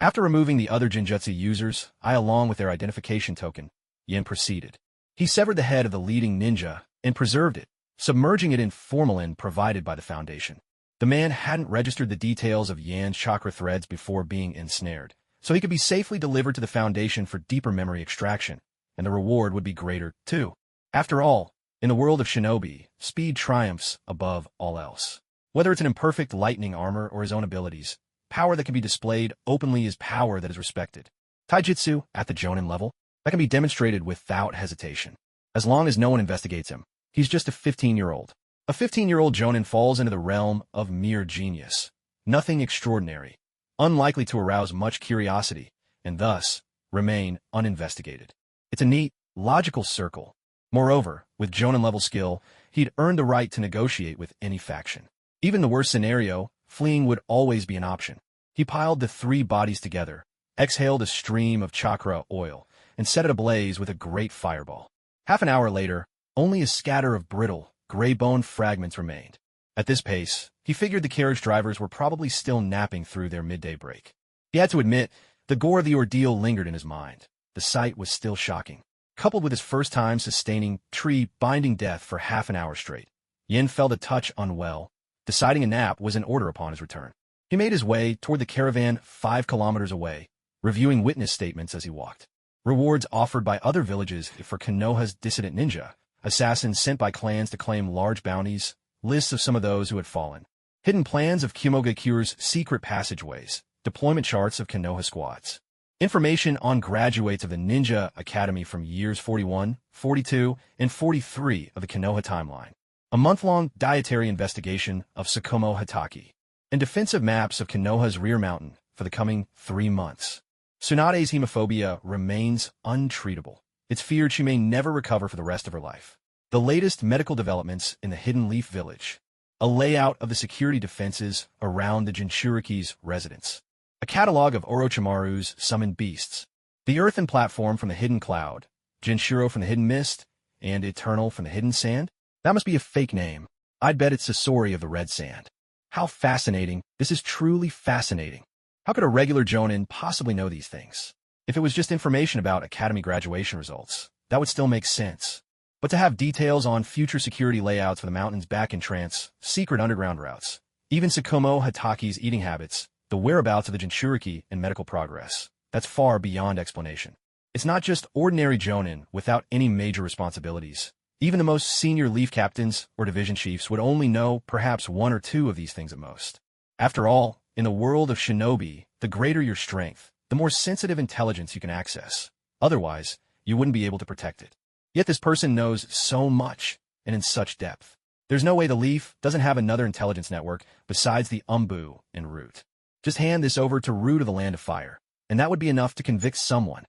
After removing the other Genjutsu users, along with their identification token, Yin proceeded. He severed the head of the leading ninja and preserved it, submerging it in formalin provided by the Foundation. The man hadn't registered the details of Yan's chakra threads before being ensnared, so he could be safely delivered to the Foundation for deeper memory extraction, and the reward would be greater, too. After all, in the world of shinobi, speed triumphs above all else. Whether it's an imperfect lightning armor or his own abilities, power that can be displayed openly is power that is respected. Taijutsu, at the Jonin level, that can be demonstrated without hesitation. As long as no one investigates him, he's just a 15-year-old. A 15-year-old Jonin falls into the realm of mere genius. Nothing extraordinary, unlikely to arouse much curiosity, and thus remain uninvestigated. It's a neat, logical circle. Moreover, with Jonin-level skill, he'd earned the right to negotiate with any faction. Even the worst scenario, fleeing would always be an option. He piled the 3 bodies together, exhaled a stream of chakra oil, and set it ablaze with a great fireball. Half an hour later, only a scatter of brittle, gray bone fragments remained. At this pace, he figured the carriage drivers were probably still napping through their midday break. He had to admit, the gore of the ordeal lingered in his mind. The sight was still shocking. Coupled with his first time sustaining tree-binding death for half an hour straight, Yin felt a touch unwell, deciding a nap was in order upon his return. He made his way toward the caravan 5 kilometers away, reviewing witness statements as he walked. Rewards offered by other villages for Konoha's dissident ninja, assassins sent by clans to claim large bounties, lists of some of those who had fallen, hidden plans of Kumogakure's secret passageways, deployment charts of Konoha squads, information on graduates of the Ninja Academy from years 41, 42, and 43 of the Konoha timeline, a month-long dietary investigation of Tsukumo Hitaki, and defensive maps of Konoha's rear mountain for the coming 3 months. Tsunade's hemophobia remains untreatable. It's feared she may never recover for the rest of her life. The latest medical developments in the Hidden Leaf Village, a layout of the security defenses around the Jinchuriki's residence, a catalog of Orochimaru's summoned beasts, the earthen platform from the Hidden Cloud, Jinshuro from the Hidden Mist, and Eternal from the Hidden Sand. That must be a fake name. I'd bet it's Sasori of the Red Sand. How fascinating. This is truly fascinating. How could a regular Jonin possibly know these things? If it was just information about academy graduation results, that would still make sense. But to have details on future security layouts for the mountain's back entrance, secret underground routes, even Tsukumo Hitaki's eating habits, the whereabouts of the Jinchuriki, and medical progress, that's far beyond explanation. It's not just ordinary Jonin without any major responsibilities. Even the most senior leaf captains or division chiefs would only know perhaps 1 or 2 of these things at most. After all, in the world of shinobi, the greater your strength, the more sensitive intelligence you can access. Otherwise, you wouldn't be able to protect it. Yet this person knows so much, and in such depth. There's no way the Leaf doesn't have another intelligence network besides the Umbu and Root. Just hand this over to Root of the Land of Fire, and that would be enough to convict someone.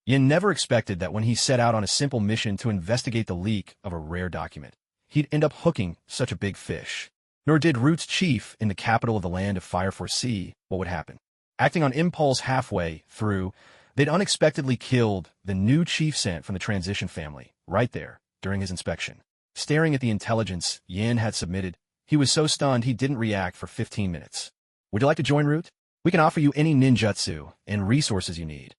Yin never expected that when he set out on a simple mission to investigate the leak of a rare document, he'd end up hooking such a big fish. Nor did Root's chief in the capital of the Land of Fire foresee what would happen. Acting on impulse halfway through, they'd unexpectedly killed the new chief sent from the transition family, right there, during his inspection. Staring at the intelligence Yin had submitted, he was so stunned he didn't react for 15 minutes. Would you like to join Root? We can offer you any ninjutsu and resources you need.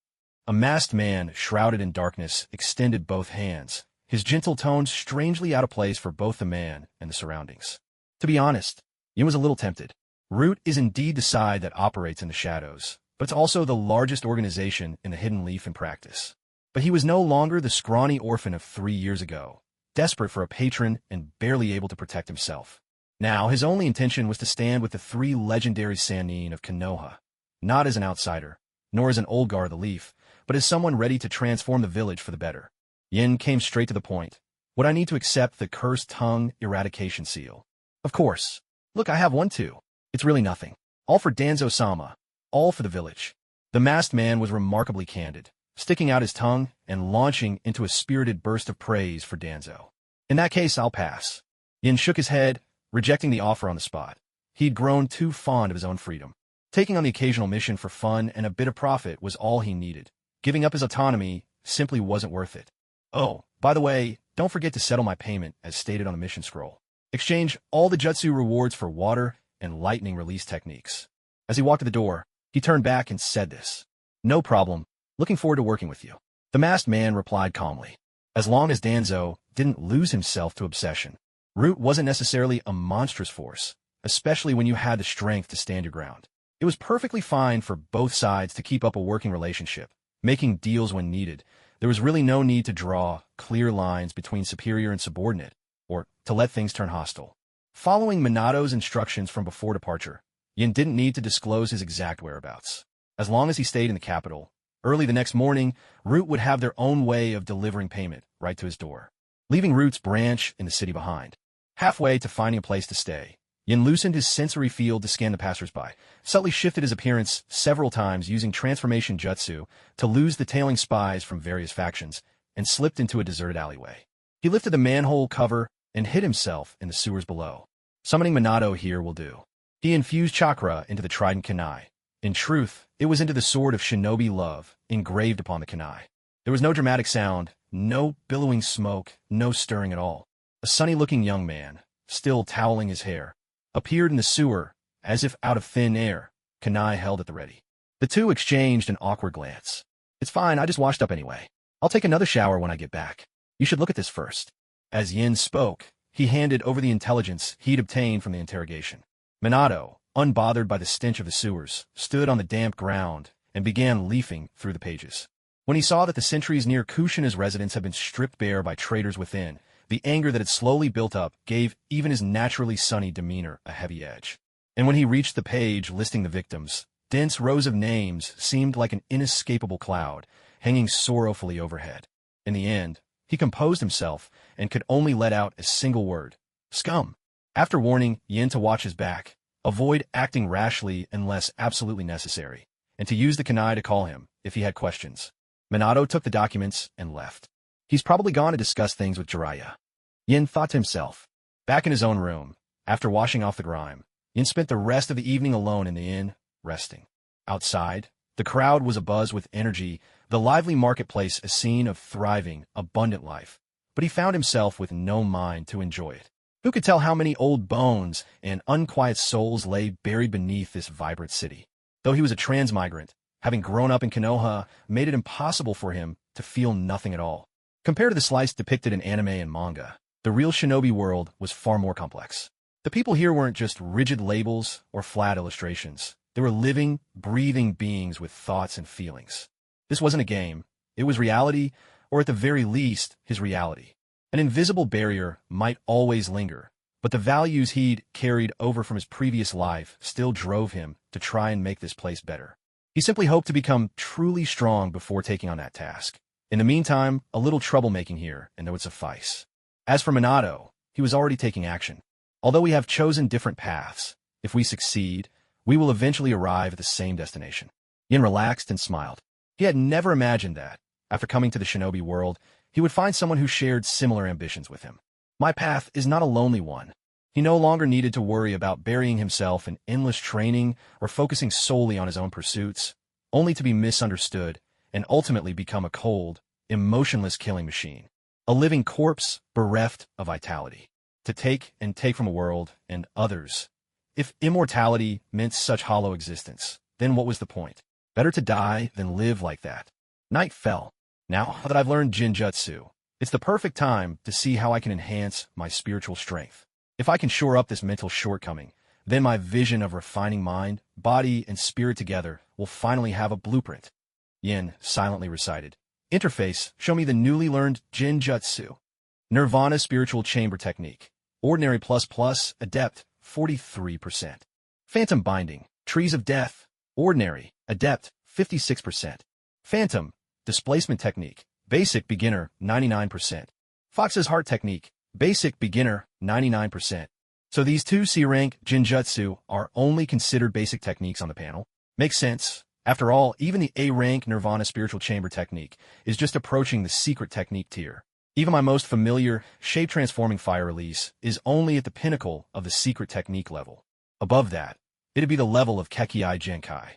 A masked man, shrouded in darkness, extended both hands, his gentle tones strangely out of place for both the man and the surroundings. To be honest, Yin was a little tempted. Root is indeed the side that operates in the shadows, but it's also the largest organization in the Hidden Leaf in practice. But he was no longer the scrawny orphan of 3 years ago, desperate for a patron and barely able to protect himself. Now, his only intention was to stand with the 3 legendary Sannin of Konoha, not as an outsider, nor as an old guard of the Leaf, but as someone ready to transform the village for the better. Yin came straight to the point. Would I need to accept the cursed tongue eradication seal? Of course. Look, I have one too. It's really nothing. All for Danzo-sama. All for the village. The masked man was remarkably candid, sticking out his tongue and launching into a spirited burst of praise for Danzo. In that case, I'll pass. Yin shook his head, rejecting the offer on the spot. He'd grown too fond of his own freedom. Taking on the occasional mission for fun and a bit of profit was all he needed. Giving up his autonomy simply wasn't worth it. Oh, by the way, don't forget to settle my payment as stated on the mission scroll. Exchange all the Jutsu rewards for water and lightning release techniques. As he walked to the door, he turned back and said this. No problem. Looking forward to working with you. The masked man replied calmly. As long as Danzo didn't lose himself to obsession. Root wasn't necessarily a monstrous force, especially when you had the strength to stand your ground. It was perfectly fine for both sides to keep up a working relationship, making deals when needed. There was really no need to draw clear lines between superior and subordinate, or to let things turn hostile. Following Minato's instructions from before departure, Yin didn't need to disclose his exact whereabouts. As long as he stayed in the capital, early the next morning, Root would have their own way of delivering payment right to his door, leaving Root's branch in the city behind. Halfway to finding a place to stay, Yin loosened his sensory field to scan the passersby, subtly shifted his appearance several times using transformation jutsu to lose the tailing spies from various factions, and slipped into a deserted alleyway. He lifted the manhole cover and hid himself in the sewers below. Summoning Minato here will do. He infused chakra into the trident kunai. In truth, it was into the sword of shinobi love, engraved upon the kunai. There was no dramatic sound, no billowing smoke, no stirring at all. A sunny-looking young man, still toweling his hair, appeared in the sewer, as if out of thin air, kunai held at the ready. The two exchanged an awkward glance. It's fine, I just washed up anyway. I'll take another shower when I get back. You should look at this first. As Yin spoke, he handed over the intelligence he'd obtained from the interrogation. Minato, unbothered by the stench of the sewers, stood on the damp ground and began leafing through the pages. When he saw that the sentries near Kushina's residence had been stripped bare by traitors within, the anger that had slowly built up gave even his naturally sunny demeanor a heavy edge. And when he reached the page listing the victims, dense rows of names seemed like an inescapable cloud, hanging sorrowfully overhead. In the end, he composed himself and could only let out a single word: scum. After warning Yin to watch his back, avoid acting rashly unless absolutely necessary, and to use the kunai to call him if he had questions, Minato took the documents and left. He's probably gone to discuss things with Jiraiya. Yin thought to himself. Back in his own room, after washing off the grime, Yin spent the rest of the evening alone in the inn, resting. Outside, the crowd was abuzz with energy, the lively marketplace a scene of thriving, abundant life. But he found himself with no mind to enjoy it. Who could tell how many old bones and unquiet souls lay buried beneath this vibrant city? Though he was a transmigrant, having grown up in Konoha made it impossible for him to feel nothing at all. Compared to the slice depicted in anime and manga, the real shinobi world was far more complex. The people here weren't just rigid labels or flat illustrations. They were living, breathing beings with thoughts and feelings. This wasn't a game. It was reality, or at the very least, his reality. An invisible barrier might always linger, but the values he'd carried over from his previous life still drove him to try and make this place better. He simply hoped to become truly strong before taking on that task. In the meantime, a little troublemaking here, and that would suffice. As for Minato, he was already taking action. Although we have chosen different paths, if we succeed, we will eventually arrive at the same destination. Yin relaxed and smiled. He had never imagined that, after coming to the shinobi world, he would find someone who shared similar ambitions with him. My path is not a lonely one. He no longer needed to worry about burying himself in endless training or focusing solely on his own pursuits, only to be misunderstood and ultimately become a cold, emotionless killing machine. A living corpse bereft of vitality. To take and take from a world and others. If immortality meant such hollow existence, then what was the point? Better to die than live like that. Night fell. Now that I've learned Jinjutsu, it's the perfect time to see how I can enhance my spiritual strength. If I can shore up this mental shortcoming, then my vision of refining mind, body, and spirit together will finally have a blueprint. Yin silently recited. Interface, show me the newly learned Jinjutsu. Nirvana Spiritual Chamber Technique. Ordinary ++, Adept, 43%. Phantom Binding, Trees of Death. Ordinary, Adept, 56%. Phantom, Displacement Technique. Basic Beginner, 99%. Fox's Heart Technique. Basic Beginner, 99%. So these two C-rank Jinjutsu are only considered basic techniques on the panel. Makes sense. After all, even the A-rank Nirvana Spiritual Chamber Technique is just approaching the secret technique tier. Even my most familiar shape-transforming fire release is only at the pinnacle of the secret technique level. Above that, it'd be the level of Kekkei Genkai.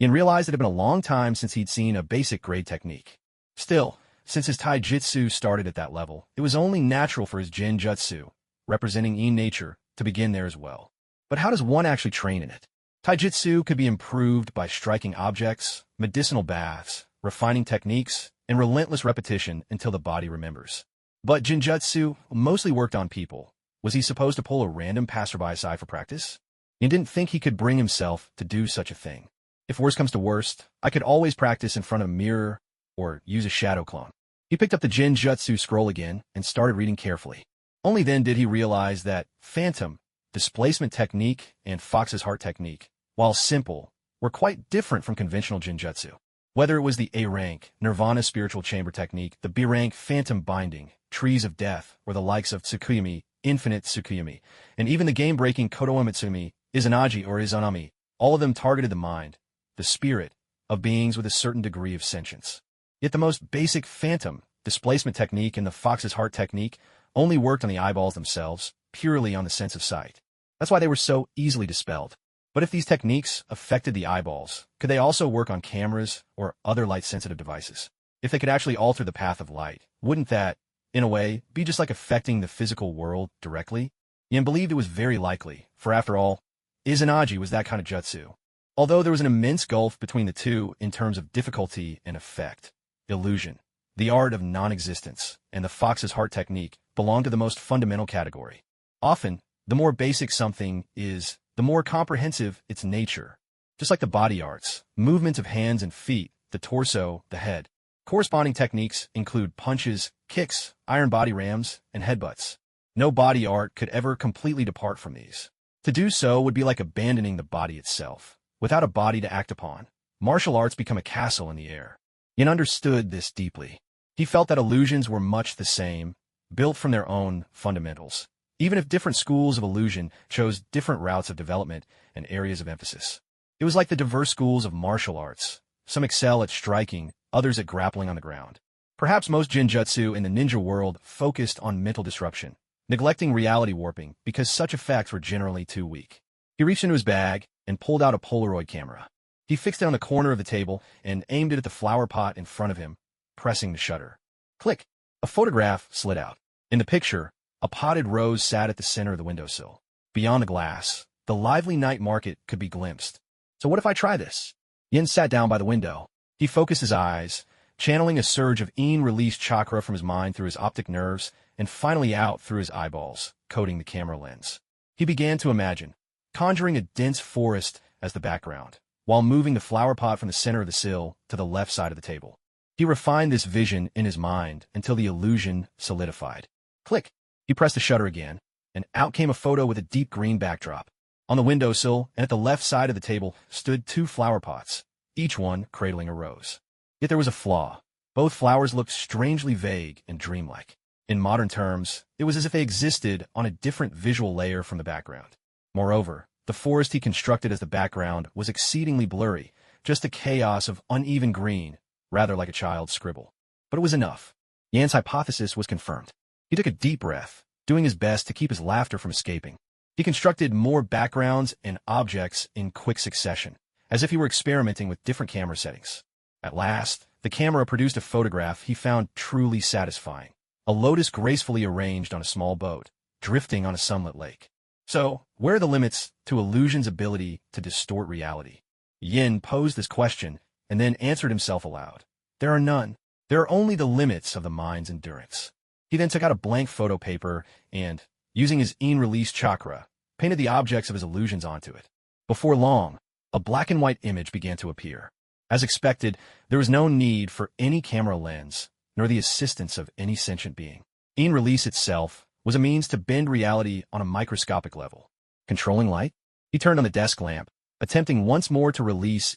Yin realized it had been a long time since he'd seen a basic grade technique. Still, since his taijutsu started at that level, it was only natural for his Jinjutsu, representing yin nature, to begin there as well. But how does one actually train in it? Taijutsu could be improved by striking objects, medicinal baths, refining techniques, and relentless repetition until the body remembers. But Jinjutsu mostly worked on people. Was he supposed to pull a random passerby aside for practice? He didn't think he could bring himself to do such a thing. If worst comes to worst, I could always practice in front of a mirror or use a shadow clone. He picked up the Jinjutsu scroll again and started reading carefully. Only then did he realize that Phantom, displacement technique, and Fox's heart technique, while simple, were quite different from conventional Jinjutsu. Whether it was the A-rank, Nirvana spiritual chamber technique, the B-rank Phantom binding, Trees of Death, or the likes of Tsukuyami, Infinite Tsukuyami, and even the game-breaking Kodoemitsumi, Izanagi or Izanami, all of them targeted the mind, the spirit, of beings with a certain degree of sentience. Yet the most basic Phantom, displacement technique, and the Fox's heart technique only worked on the eyeballs themselves, purely on the sense of sight. That's why they were so easily dispelled. But if these techniques affected the eyeballs, could they also work on cameras or other light-sensitive devices? If they could actually alter the path of light, wouldn't that, in a way, be just like affecting the physical world directly? Yen believed it was very likely, for after all, Izanagi was that kind of jutsu. Although there was an immense gulf between the two in terms of difficulty and effect, illusion, the art of non-existence, and the Fox's heart technique belong to the most fundamental category. Often, the more basic something is, the more comprehensive its nature. Just like the body arts, movements of hands and feet, the torso, the head. Corresponding techniques include punches, kicks, iron body rams, and headbutts. No body art could ever completely depart from these. To do so would be like abandoning the body itself. Without a body to act upon, martial arts become a castle in the air. Yin understood this deeply. He felt that illusions were much the same, built from their own fundamentals, even if different schools of illusion chose different routes of development and areas of emphasis. It was like the diverse schools of martial arts. Some excel at striking, others at grappling on the ground. Perhaps most Jinjutsu in the ninja world focused on mental disruption, neglecting reality warping because such effects were generally too weak. He reached into his bag and pulled out a Polaroid camera. He fixed it on the corner of the table and aimed it at the flower pot in front of him, pressing the shutter. Click! A photograph slid out. In the picture, a potted rose sat at the center of the windowsill. Beyond the glass, the lively night market could be glimpsed. So what if I try this? Yin sat down by the window. He focused his eyes, channeling a surge of released chakra from his mind through his optic nerves and finally out through his eyeballs, coating the camera lens. He began to imagine, conjuring a dense forest as the background, while moving the flower pot from the center of the sill to the left side of the table. He refined this vision in his mind until the illusion solidified. Click! He pressed the shutter again, and out came a photo with a deep green backdrop. On the windowsill and at the left side of the table stood two flower pots, each one cradling a rose. Yet there was a flaw. Both flowers looked strangely vague and dreamlike. In modern terms, it was as if they existed on a different visual layer from the background. Moreover, the forest he constructed as the background was exceedingly blurry, just a chaos of uneven green, rather like a child's scribble. But it was enough. Yan's hypothesis was confirmed. He took a deep breath, doing his best to keep his laughter from escaping. He constructed more backgrounds and objects in quick succession, as if he were experimenting with different camera settings. At last, the camera produced a photograph he found truly satisfying. A lotus gracefully arranged on a small boat, drifting on a sunlit lake. So, where are the limits to illusion's ability to distort reality? Yin posed this question and then answered himself aloud. There are none. There are only the limits of the mind's endurance. He then took out a blank photo paper and, using his released chakra, painted the objects of his illusions onto it. Before long, a black and white image began to appear. As expected, there was no need for any camera lens, nor the assistance of any sentient being. Release itself was a means to bend reality on a microscopic level. Controlling light? He turned on the desk lamp, attempting once more to release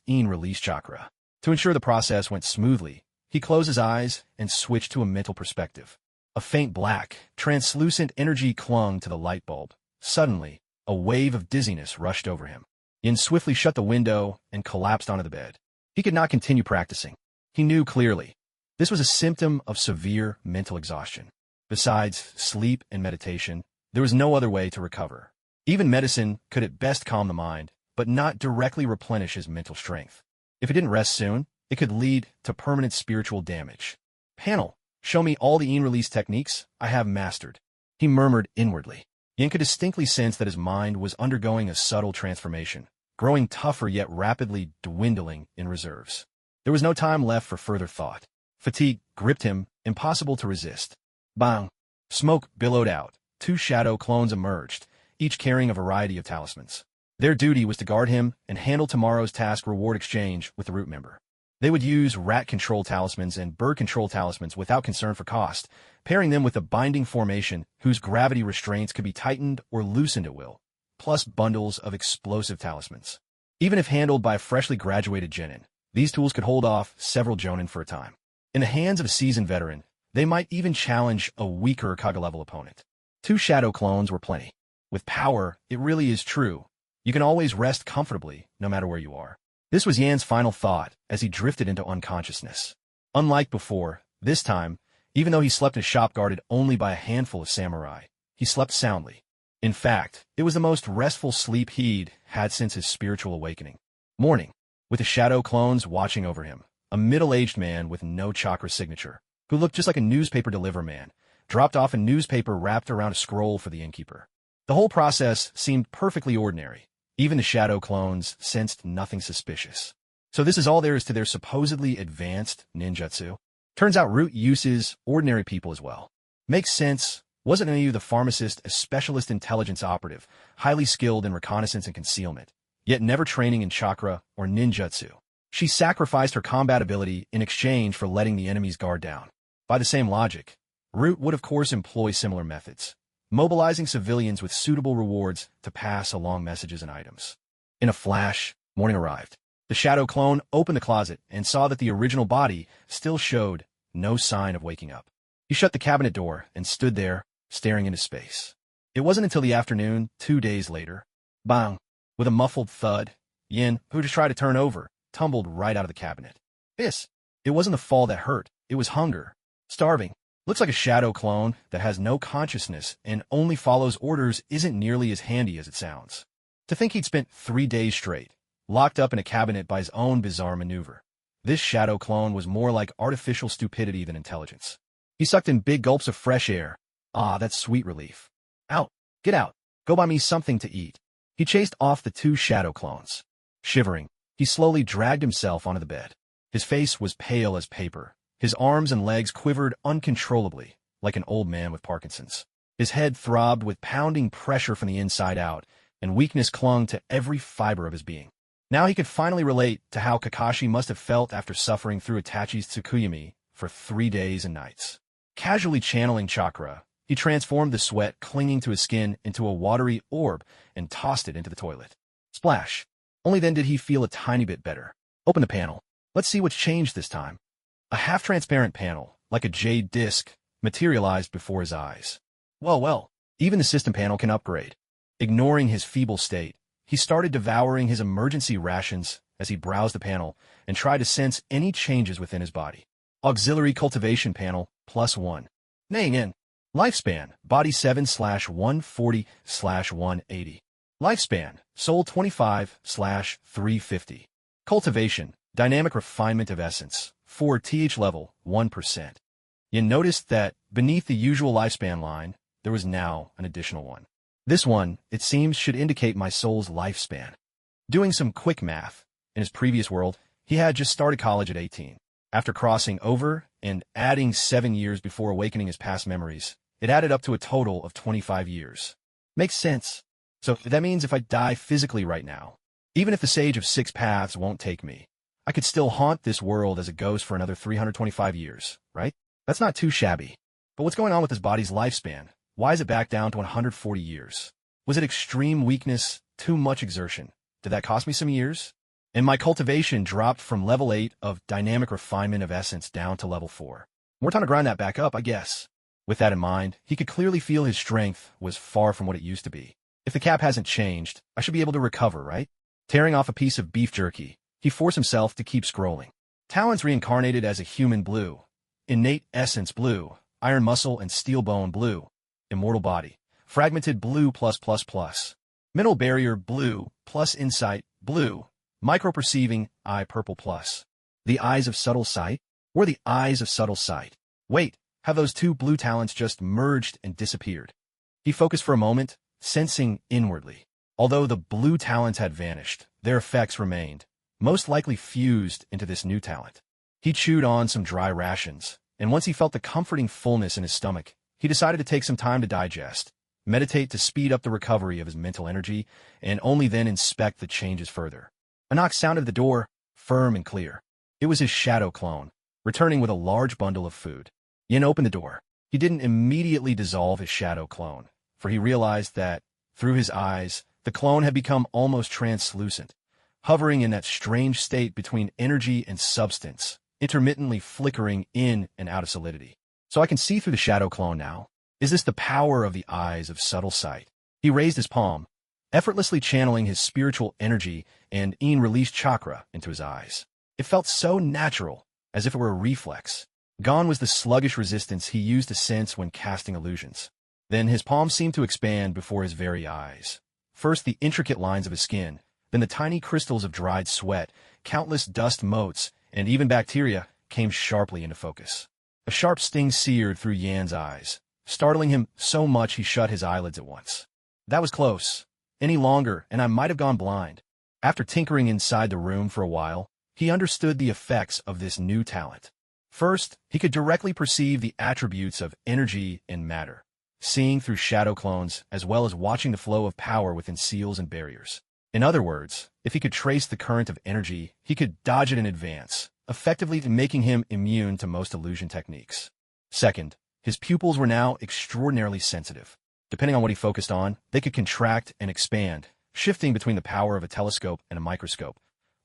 chakra. To ensure the process went smoothly, he closed his eyes and switched to a mental perspective. A faint black, translucent energy clung to the light bulb. Suddenly, a wave of dizziness rushed over him. Yin swiftly shut the window and collapsed onto the bed. He could not continue practicing. He knew clearly. This was a symptom of severe mental exhaustion. Besides sleep and meditation, there was no other way to recover. Even medicine could at best calm the mind, but not directly replenish his mental strength. If it didn't rest soon, it could lead to permanent spiritual damage. Panel, show me all the release techniques I have mastered, he murmured inwardly. Yin could distinctly sense that his mind was undergoing a subtle transformation, growing tougher yet rapidly dwindling in reserves. There was no time left for further thought. Fatigue gripped him, impossible to resist. Bang! Smoke billowed out. 2 shadow clones emerged, each carrying a variety of talismans. Their duty was to guard him and handle tomorrow's task reward exchange with the root member. They would use rat control talismans and bird control talismans without concern for cost, pairing them with a binding formation whose gravity restraints could be tightened or loosened at will, plus bundles of explosive talismans. Even if handled by a freshly graduated genin, these tools could hold off several jonin for a time. In the hands of a seasoned veteran, they might even challenge a weaker Kage-level opponent. 2 shadow clones were plenty. With power, it really is true. You can always rest comfortably, no matter where you are. This was Yan's final thought as he drifted into unconsciousness. Unlike before, this time, even though he slept in a shop guarded only by a handful of samurai, he slept soundly. In fact, it was the most restful sleep he'd had since his spiritual awakening. Morning, with the shadow clones watching over him, a middle-aged man with no chakra signature, who looked just like a newspaper deliver man, dropped off a newspaper wrapped around a scroll for the innkeeper. The whole process seemed perfectly ordinary. Even the shadow clones sensed nothing suspicious. So this is all there is to their supposedly advanced ninjutsu? Turns out Root uses ordinary people as well. Makes sense. Wasn't any of the pharmacist a specialist intelligence operative, highly skilled in reconnaissance and concealment, yet never training in chakra or ninjutsu? She sacrificed her combat ability in exchange for letting the enemy's guard down. By the same logic, Root would of course employ similar methods, mobilizing civilians with suitable rewards to pass along messages and items. In a flash, morning arrived. The shadow clone opened the closet and saw that the original body still showed no sign of waking up. He shut the cabinet door and stood there, staring into space. It wasn't until the afternoon, 2 days later, bang, with a muffled thud, Yin, who just tried to turn over, tumbled right out of the cabinet. It wasn't the fall that hurt, it was hunger. Starving. Looks like a shadow clone that has no consciousness and only follows orders isn't nearly as handy as it sounds. To think he'd spent 3 days straight, locked up in a cabinet by his own bizarre maneuver. This shadow clone was more like artificial stupidity than intelligence. He sucked in big gulps of fresh air. Ah, that's sweet relief. Out. Get out. Go buy me something to eat. He chased off the 2 shadow clones. Shivering, he slowly dragged himself onto the bed. His face was pale as paper. His arms and legs quivered uncontrollably, like an old man with Parkinson's. His head throbbed with pounding pressure from the inside out, and weakness clung to every fiber of his being. Now he could finally relate to how Kakashi must have felt after suffering through Itachi's Tsukuyami for 3 days and nights. Casually channeling chakra, he transformed the sweat clinging to his skin into a watery orb and tossed it into the toilet. Splash! Only then did he feel a tiny bit better. Open the panel. Let's see what's changed this time. A half-transparent panel, like a jade disc, materialized before his eyes. Well, even the system panel can upgrade. Ignoring his feeble state, he started devouring his emergency rations as he browsed the panel and tried to sense any changes within his body. Auxiliary cultivation panel, +1. Neighing in. Lifespan, body 7/140/180. Lifespan, soul 25/350. Cultivation, dynamic refinement of essence, 4 TH level, 1%. You noticed that beneath the usual lifespan line, there was now an additional one. This one, it seems, should indicate my soul's lifespan. Doing some quick math, in his previous world, he had just started college at 18. After crossing over and adding 7 years before awakening his past memories, it added up to a total of 25 years. Makes sense. So that means if I die physically right now, even if the Sage of 6 Paths won't take me, I could still haunt this world as a ghost for another 325 years, right? That's not too shabby. But what's going on with his body's lifespan? Why is it back down to 140 years? Was it extreme weakness, too much exertion? Did that cost me some years? And my cultivation dropped from level 8 of dynamic refinement of essence down to level 4. More time to grind that back up, I guess. With that in mind, he could clearly feel his strength was far from what it used to be. If the cap hasn't changed, I should be able to recover, right? Tearing off a piece of beef jerky, he forced himself to keep scrolling. Talents reincarnated as a human blue. Innate essence blue. Iron muscle and steel bone blue. Immortal body. Fragmented blue +++. Mental barrier blue plus insight blue. Micro-perceiving eye purple plus. The eyes of subtle sight? Or the eyes of subtle sight? Wait, have those 2 blue talents just merged and disappeared? He focused for a moment, sensing inwardly. Although the blue talents had vanished, their effects remained, most likely fused into this new talent. He chewed on some dry rations, and once he felt the comforting fullness in his stomach, he decided to take some time to digest, meditate to speed up the recovery of his mental energy, and only then inspect the changes further. A knock sounded at the door, firm and clear. It was his shadow clone, returning with a large bundle of food. Yin opened the door. He didn't immediately dissolve his shadow clone, for he realized that, through his eyes, the clone had become almost translucent, hovering in that strange state between energy and substance, intermittently flickering in and out of solidity. So I can see through the shadow clone now. Is this the power of the eyes of subtle sight? He raised his palm, effortlessly channeling his spiritual energy, and Yin released Chakra into his eyes. It felt so natural, as if it were a reflex. Gone was the sluggish resistance he used to sense when casting illusions. Then his palm seemed to expand before his very eyes. First the intricate lines of his skin, then the tiny crystals of dried sweat, countless dust motes, and even bacteria came sharply into focus. A sharp sting seared through Yan's eyes, startling him so much he shut his eyelids at once. That was close. Any longer, and I might have gone blind. After tinkering inside the room for a while, he understood the effects of this new talent. First, he could directly perceive the attributes of energy and matter, seeing through shadow clones as well as watching the flow of power within seals and barriers. In other words, if he could trace the current of energy, he could dodge it in advance, effectively making him immune to most illusion techniques. Second, his pupils were now extraordinarily sensitive. Depending on what he focused on, they could contract and expand, shifting between the power of a telescope and a microscope,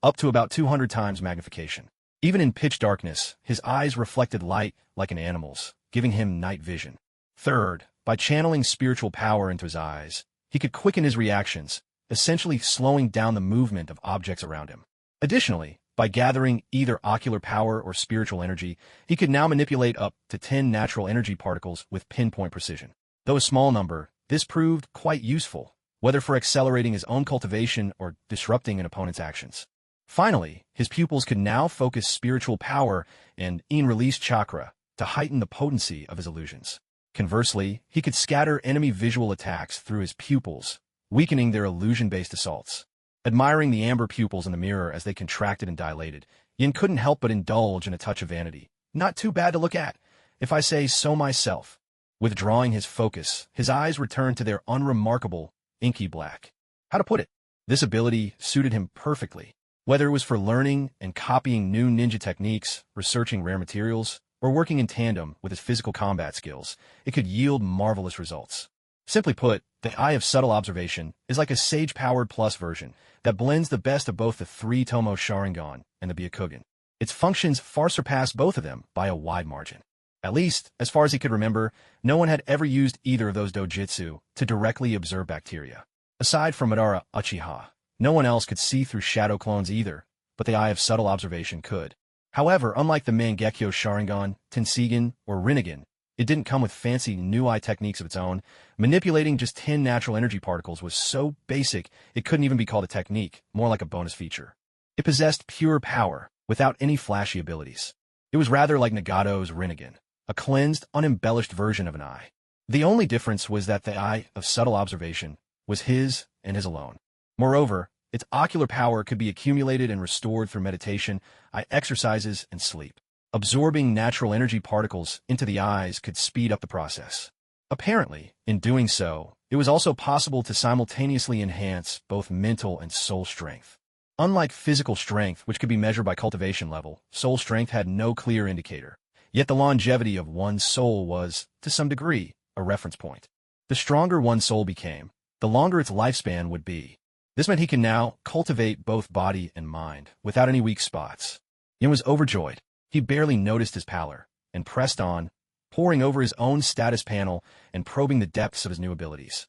up to about 200 times magnification. Even in pitch darkness, his eyes reflected light like an animal's, giving him night vision. Third, by channeling spiritual power into his eyes, he could quicken his reactions, essentially slowing down the movement of objects around him. Additionally, by gathering either ocular power or spiritual energy, he could now manipulate up to 10 natural energy particles with pinpoint precision. Though a small number, this proved quite useful, whether for accelerating his own cultivation or disrupting an opponent's actions. Finally, his pupils could now focus spiritual power and release chakra to heighten the potency of his illusions. Conversely, he could scatter enemy visual attacks through his pupils, weakening their illusion-based assaults. Admiring the amber pupils in the mirror as they contracted and dilated, Yin couldn't help but indulge in a touch of vanity. Not too bad to look at, if I say so myself. Withdrawing his focus, his eyes returned to their unremarkable, inky black. How to put it? This ability suited him perfectly. Whether it was for learning and copying new ninja techniques, researching rare materials, or working in tandem with his physical combat skills, it could yield marvelous results. Simply put, the Eye of Subtle Observation is like a Sage-powered plus version that blends the best of both the three-tomo Sharingan and the Byakugan. Its functions far surpass both of them by a wide margin. At least, as far as he could remember, no one had ever used either of those doujitsu to directly observe bacteria. Aside from Madara Uchiha, no one else could see through shadow clones either, but the Eye of Subtle Observation could. However, unlike the Mangekyo Sharingan, Tenseigan, or Rinnegan, it didn't come with fancy new eye techniques of its own. Manipulating just 10 natural energy particles was so basic it couldn't even be called a technique, more like a bonus feature. It possessed pure power, without any flashy abilities. It was rather like Nagato's Rinnegan, a cleansed, unembellished version of an eye. The only difference was that the Eye of Subtle Observation was his and his alone. Moreover, its ocular power could be accumulated and restored through meditation, eye exercises, and sleep. Absorbing natural energy particles into the eyes could speed up the process. Apparently, in doing so, it was also possible to simultaneously enhance both mental and soul strength. Unlike physical strength, which could be measured by cultivation level, soul strength had no clear indicator. Yet the longevity of one's soul was, to some degree, a reference point. The stronger one's soul became, the longer its lifespan would be. This meant he can now cultivate both body and mind, without any weak spots. Yin was overjoyed. He barely noticed his pallor, and pressed on, poring over his own status panel and probing the depths of his new abilities.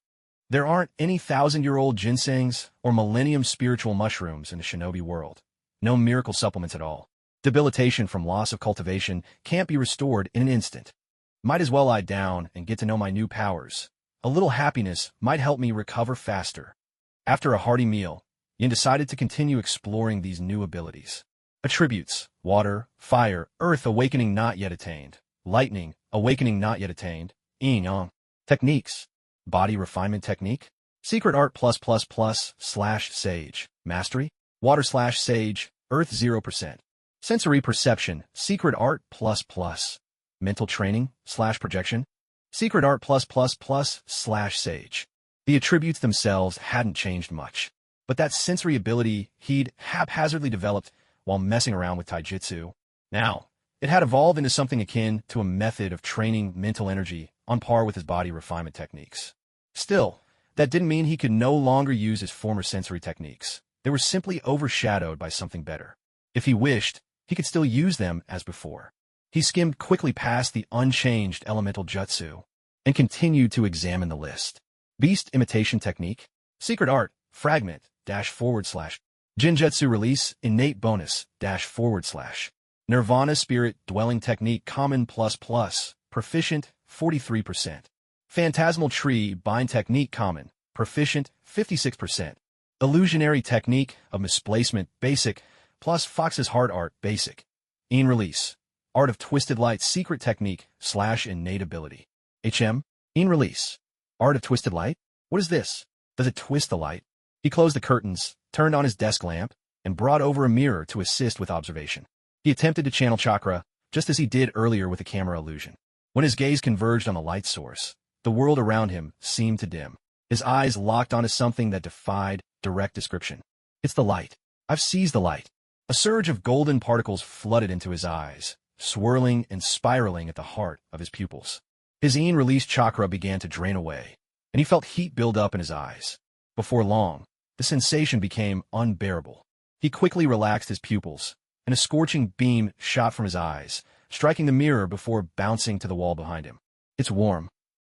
There aren't any 1,000-year-old ginsengs or millennium spiritual mushrooms in the shinobi world. No miracle supplements at all. Debilitation from loss of cultivation can't be restored in an instant. Might as well lie down and get to know my new powers. A little happiness might help me recover faster. After a hearty meal, Yin decided to continue exploring these new abilities. Attributes: water, fire, earth, awakening not yet attained, lightning, awakening not yet attained, yin yang. Techniques: body refinement technique, Secret Art +++ / Sage. Mastery. Water / Sage. Earth 0%. Sensory Perception. Secret Art ++. Mental Training / Projection. Secret Art +++ / Sage. The attributes themselves hadn't changed much, but that sensory ability he'd haphazardly developed while messing around with taijutsu. Now, it had evolved into something akin to a method of training mental energy on par with his body refinement techniques. Still, that didn't mean he could no longer use his former sensory techniques. They were simply overshadowed by something better. If he wished, he could still use them as before. He skimmed quickly past the unchanged elemental jutsu and continued to examine the list. Beast Imitation Technique. Secret Art, Fragment, / Jinjutsu Release, Innate Bonus, / Nirvana Spirit Dwelling Technique Common ++, Proficient, 43%. Phantasmal Tree Bind Technique Common, Proficient, 56%. Illusionary Technique of Misplacement Basic, plus Fox's Hard Art Basic. In Release. Art of Twisted Light Secret Technique / Innate Ability. In Release. Art of Twisted Light? What is this? Does it twist the light? He closed the curtains, turned on his desk lamp, and brought over a mirror to assist with observation. He attempted to channel Chakra, just as he did earlier with the camera illusion. When his gaze converged on the light source, the world around him seemed to dim. His eyes locked onto something that defied direct description. It's the light. I've seized the light. A surge of golden particles flooded into his eyes, swirling and spiraling at the heart of his pupils. His in-released chakra began to drain away, and he felt heat build up in his eyes. Before long, the sensation became unbearable. He quickly relaxed his pupils, and a scorching beam shot from his eyes, striking the mirror before bouncing to the wall behind him. It's warm.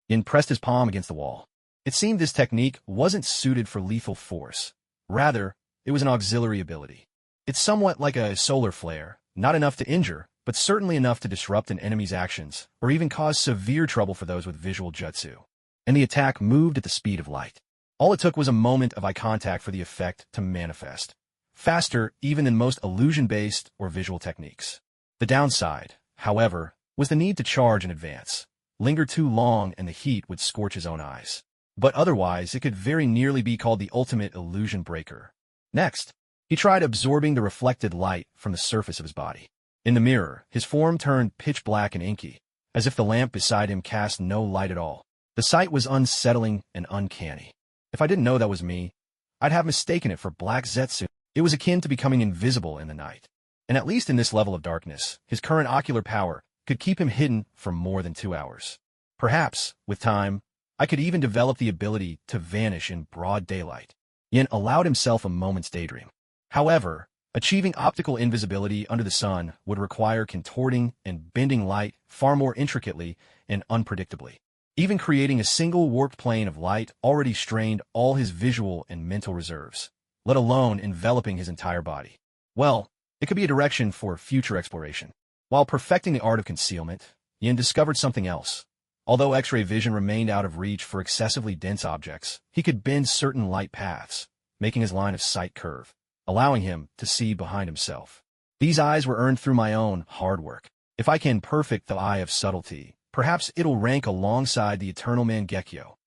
Yin pressed his palm against the wall. It seemed this technique wasn't suited for lethal force. Rather, it was an auxiliary ability. It's somewhat like a solar flare, not enough to injure, but certainly enough to disrupt an enemy's actions, or even cause severe trouble for those with visual jutsu. And the attack moved at the speed of light. All it took was a moment of eye contact for the effect to manifest. Faster even than most illusion-based or visual techniques. The downside, however, was the need to charge in advance. Linger too long and the heat would scorch his own eyes. But otherwise, it could very nearly be called the ultimate illusion breaker. Next, he tried absorbing the reflected light from the surface of his body. In the mirror, his form turned pitch black and inky, as if the lamp beside him cast no light at all. The sight was unsettling and uncanny. If I didn't know that was me, I'd have mistaken it for black Zetsu. It was akin to becoming invisible in the night. And at least in this level of darkness, his current ocular power could keep him hidden for more than 2 hours. Perhaps, with time, I could even develop the ability to vanish in broad daylight. Yin allowed himself a moment's daydream. However, achieving optical invisibility under the sun would require contorting and bending light far more intricately and unpredictably. Even creating a single warped plane of light already strained all his visual and mental reserves, let alone enveloping his entire body. Well, it could be a direction for future exploration. While perfecting the art of concealment, Yin discovered something else. Although X-ray vision remained out of reach for excessively dense objects, he could bend certain light paths, making his line of sight curve, allowing him to see behind himself. These eyes were earned through my own hard work. If I can perfect the eye of subtlety, perhaps it'll rank alongside the eternal Mangekyo.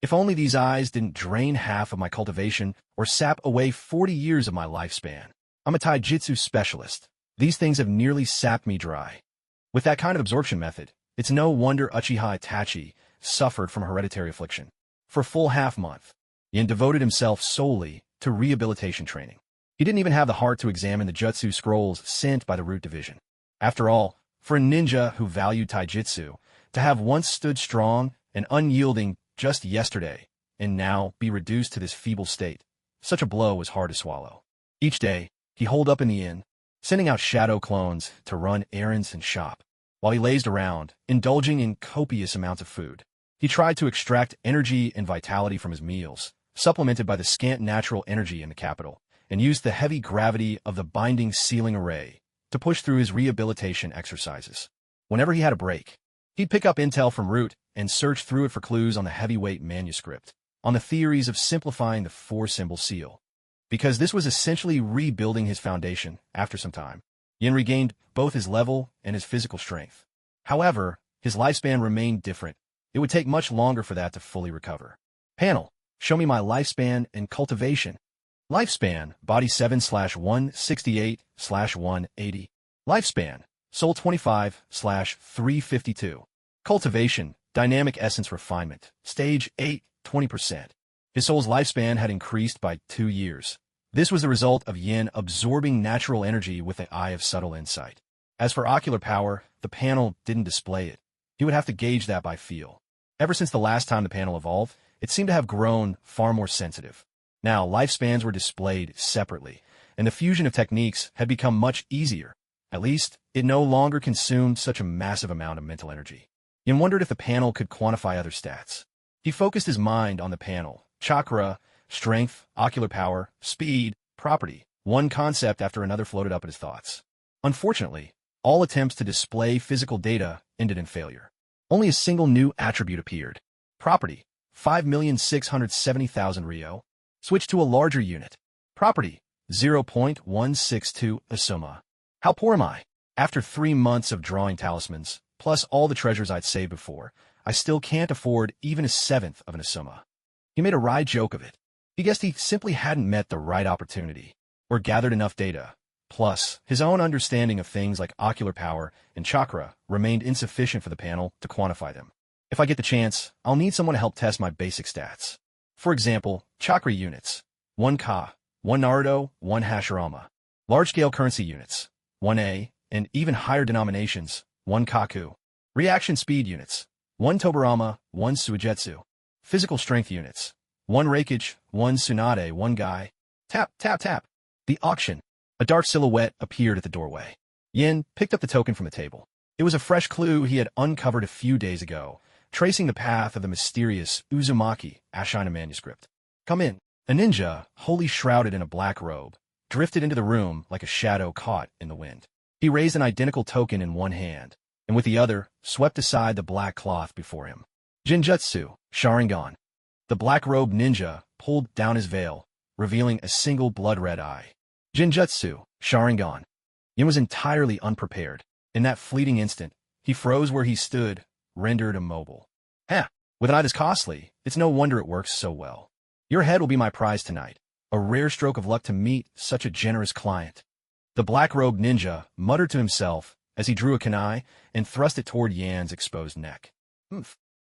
If only these eyes didn't drain half of my cultivation or sap away 40 years of my lifespan. I'm a taijutsu specialist. These things have nearly sapped me dry. With that kind of absorption method, it's no wonder Uchiha Itachi suffered from hereditary affliction. For a full half-month, Yin devoted himself solely to rehabilitation training. He didn't even have the heart to examine the jutsu scrolls sent by the root division. After all, for a ninja who valued taijutsu, to have once stood strong and unyielding just yesterday, and now be reduced to this feeble state, such a blow was hard to swallow. Each day, he holed up in the inn, sending out shadow clones to run errands and shop. While he lazed around, indulging in copious amounts of food, he tried to extract energy and vitality from his meals, supplemented by the scant natural energy in the capital, and used the heavy gravity of the binding sealing array to push through his rehabilitation exercises. Whenever he had a break, he'd pick up intel from Root and search through it for clues on the heavyweight manuscript, on the theories of simplifying the 4-symbol seal. Because this was essentially rebuilding his foundation after some time. Yin regained both his level and his physical strength. However, his lifespan remained different. It would take much longer for that to fully recover. Panel. Show me my lifespan and cultivation. Lifespan, body 7/168/180. Lifespan, soul 25/352. Cultivation, dynamic essence refinement, stage 8, 20%. His soul's lifespan had increased by 2 years. This was the result of Yin absorbing natural energy with the eye of subtle insight. As for ocular power, the panel didn't display it. He would have to gauge that by feel. Ever since the last time the panel evolved, it seemed to have grown far more sensitive. Now, lifespans were displayed separately, and the fusion of techniques had become much easier. At least, it no longer consumed such a massive amount of mental energy. Yin wondered if the panel could quantify other stats. He focused his mind on the panel: chakra, strength, ocular power, speed, property. One concept after another floated up at his thoughts. Unfortunately, all attempts to display physical data ended in failure. Only a single new attribute appeared. Property, 5,670,000 Rio. Switch to a larger unit. Property, 0.162 Asuma. How poor am I? After 3 months of drawing talismans, plus all the treasures I'd saved before, I still can't afford even a seventh of an Asuma. He made a wry joke of it. He guessed he simply hadn't met the right opportunity, or gathered enough data. Plus, his own understanding of things like ocular power and chakra remained insufficient for the panel to quantify them. If I get the chance, I'll need someone to help test my basic stats. For example, chakra units: 1 Ka, 1 Naruto, 1 Hashirama. Large-scale currency units: 1A, and even higher denominations: 1 Kaku. Reaction speed units: 1 Tobarama, 1 Suigetsu. Physical strength units: 1 Reikage, 1 Tsunade, 1 Guy. Tap, tap, tap. The auction. A dark silhouette appeared at the doorway. Yin picked up the token from the table. It was a fresh clue he had uncovered a few days ago, tracing the path of the mysterious Uzumaki Ashina manuscript. Come in. A ninja, wholly shrouded in a black robe, drifted into the room like a shadow caught in the wind. He raised an identical token in one hand, and with the other, swept aside the black cloth before him. Jinjutsu, Sharingan. The black-robed ninja pulled down his veil, revealing a single blood-red eye. Jinjutsu, Sharingan. Yin was entirely unprepared. In that fleeting instant, he froze where he stood, rendered immobile. With an eye this costly, it's no wonder it works so well. Your head will be my prize tonight. A rare stroke of luck to meet such a generous client. The black-robed ninja muttered to himself as he drew a kunai and thrust it toward Yan's exposed neck.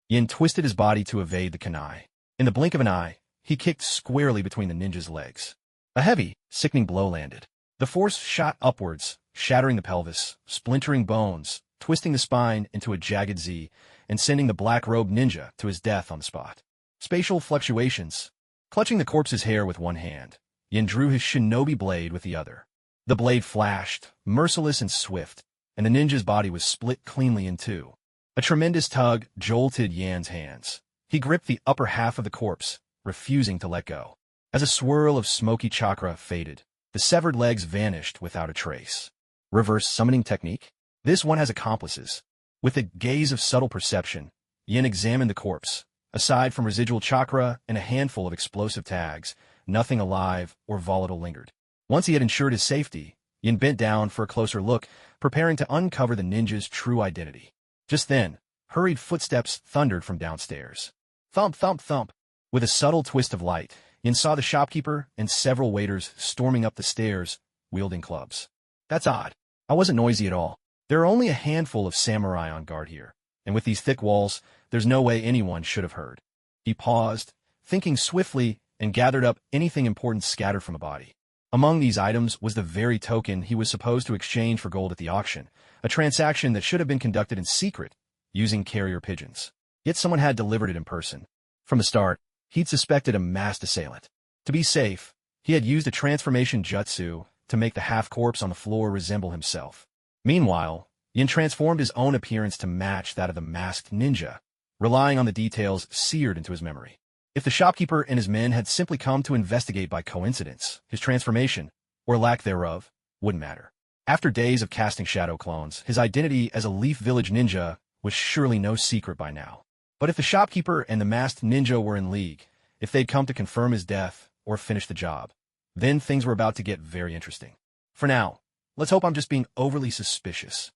Yin twisted his body to evade the kunai. In the blink of an eye, he kicked squarely between the ninja's legs. A heavy, sickening blow landed. The force shot upwards, shattering the pelvis, splintering bones, twisting the spine into a jagged Z, and sending the black-robed ninja to his death on the spot. Spatial fluctuations. Clutching the corpse's hair with one hand, Yin drew his shinobi blade with the other. The blade flashed, merciless and swift, and the ninja's body was split cleanly in two. A tremendous tug jolted Yan's hands. He gripped the upper half of the corpse, refusing to let go. As a swirl of smoky chakra faded, the severed legs vanished without a trace. Reverse summoning technique? This one has accomplices. With a gaze of subtle perception, Yin examined the corpse. Aside from residual chakra and a handful of explosive tags, nothing alive or volatile lingered. Once he had ensured his safety, Yin bent down for a closer look, preparing to uncover the ninja's true identity. Just then, hurried footsteps thundered from downstairs. Thump, thump, thump. With a subtle twist of light, Yin saw the shopkeeper and several waiters storming up the stairs, wielding clubs. That's odd. I wasn't noisy at all. There are only a handful of samurai on guard here, and with these thick walls, there's no way anyone should have heard. He paused, thinking swiftly, and gathered up anything important scattered from the body. Among these items was the very token he was supposed to exchange for gold at the auction, a transaction that should have been conducted in secret, using carrier pigeons. Yet someone had delivered it in person. From the start, he'd suspected a masked assailant. To be safe, he had used a transformation jutsu to make the half-corpse on the floor resemble himself. Meanwhile, Yin transformed his own appearance to match that of the masked ninja, relying on the details seared into his memory. If the shopkeeper and his men had simply come to investigate by coincidence, his transformation, or lack thereof, wouldn't matter. After days of casting shadow clones, his identity as a Leaf Village ninja was surely no secret by now. But if the shopkeeper and the masked ninja were in league, if they'd come to confirm his death or finish the job, then things were about to get very interesting. For now, let's hope I'm just being overly suspicious.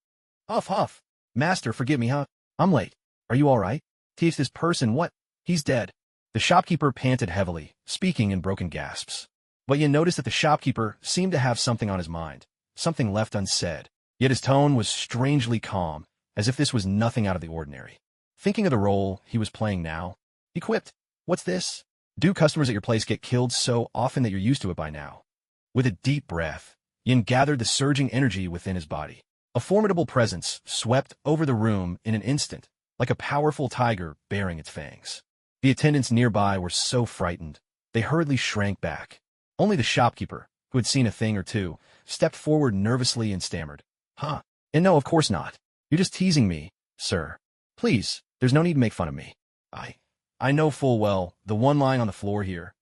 Huff, huff. Master, forgive me, huh? I'm late. Are you all right? Teach this person what? He's dead. The shopkeeper panted heavily, speaking in broken gasps. But Yin noticed that the shopkeeper seemed to have something on his mind, something left unsaid. Yet his tone was strangely calm, as if this was nothing out of the ordinary. Thinking of the role he was playing now, he quipped, "What's this? Do customers at your place get killed so often that you're used to it by now?" With a deep breath, Yin gathered the surging energy within his body. A formidable presence swept over the room in an instant, like a powerful tiger baring its fangs. The attendants nearby were so frightened, they hurriedly shrank back. Only the shopkeeper, who had seen a thing or two, stepped forward nervously and stammered, "Huh? And no, of course not. You're just teasing me, sir. Please, there's no need to make fun of me. I know full well the one lying on the floor here.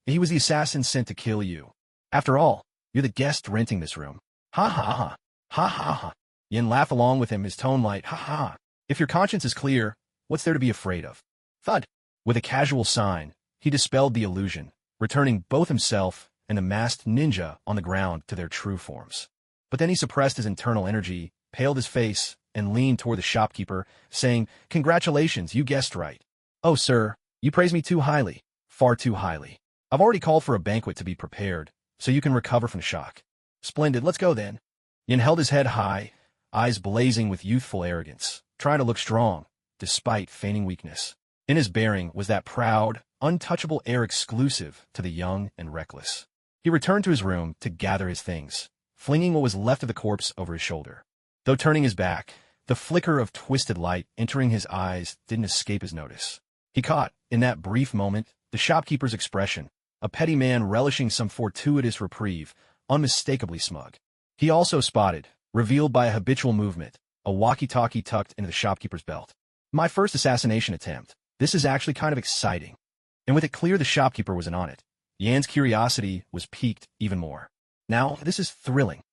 He was the assassin sent to kill you. After all, you're the guest renting this room. Ha ha ha. Ha ha ha." Yin laughed along with him, his tone light. "Ha ha. If your conscience is clear, what's there to be afraid of?" Thud. With a casual sign, he dispelled the illusion, returning both himself and the masked ninja on the ground to their true forms. But then he suppressed his internal energy, paled his face, and leaned toward the shopkeeper, saying, "Congratulations, you guessed right. Oh, sir, you praise me too highly, far too highly. I've already called for a banquet to be prepared, so you can recover from the shock." "Splendid, let's go then." Yin held his head high, eyes blazing with youthful arrogance, trying to look strong, despite feigning weakness. In his bearing was that proud, untouchable air exclusive to the young and reckless. He returned to his room to gather his things, flinging what was left of the corpse over his shoulder. Though turning his back, the flicker of twisted light entering his eyes didn't escape his notice. He caught, in that brief moment, the shopkeeper's expression, a petty man relishing some fortuitous reprieve, unmistakably smug. He also spotted, revealed by a habitual movement, a walkie-talkie tucked into the shopkeeper's belt. "My first assassination attempt. This is actually kind of exciting." And with it clear the shopkeeper was in on it, Yan's curiosity was piqued even more. "Now, this is thrilling.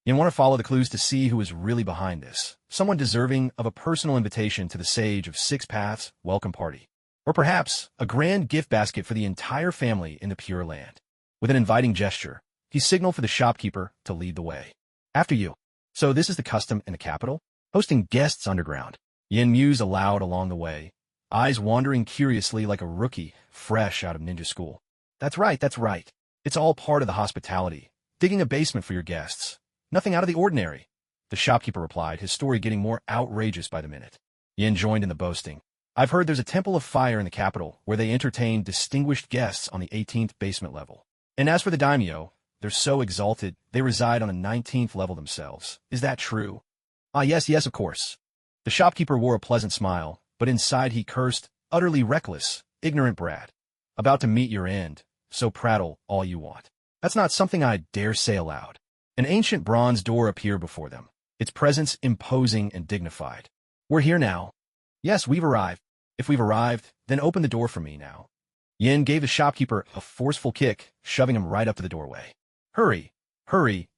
You want to follow the clues to see who is really behind this. Someone deserving of a personal invitation to the Sage of Six Paths welcome party. Or perhaps a grand gift basket for the entire family in the Pure Land." With an inviting gesture, he signaled for the shopkeeper to lead the way. "After you." "So this is the custom in the capital? Hosting guests underground?" Yin mused aloud along the way, eyes wandering curiously like a rookie fresh out of ninja school. That's right. It's all part of the hospitality. Digging a basement for your guests. Nothing out of the ordinary," the shopkeeper replied, his story getting more outrageous by the minute. Yin joined in the boasting. "I've heard there's a temple of fire in the capital where they entertain distinguished guests on the 18th basement level. And as for the daimyo, they're so exalted they reside on the 19th level themselves. Is that true?" "Ah, yes, of course." The shopkeeper wore a pleasant smile, but inside he cursed, "Utterly reckless, ignorant brat. About to meet your end, so prattle all you want. That's not something I'd dare say aloud." An ancient bronze door appeared before them, its presence imposing and dignified. "We're here now." "Yes, we've arrived." "If we've arrived, then open the door for me now." Yin gave the shopkeeper a forceful kick, shoving him right up to the doorway. Hurry,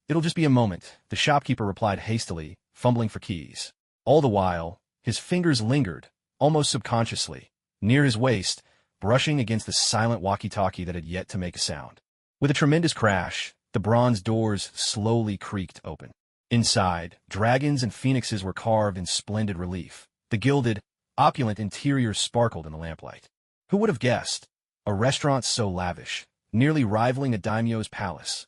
it'll just be a moment," the shopkeeper replied hastily, fumbling for keys. All the while, his fingers lingered, almost subconsciously, near his waist, brushing against the silent walkie-talkie that had yet to make a sound. With a tremendous crash, the bronze doors slowly creaked open. Inside, dragons and phoenixes were carved in splendid relief. The gilded, opulent interior sparkled in the lamplight. Who would have guessed? A restaurant so lavish, nearly rivaling a daimyo's palace.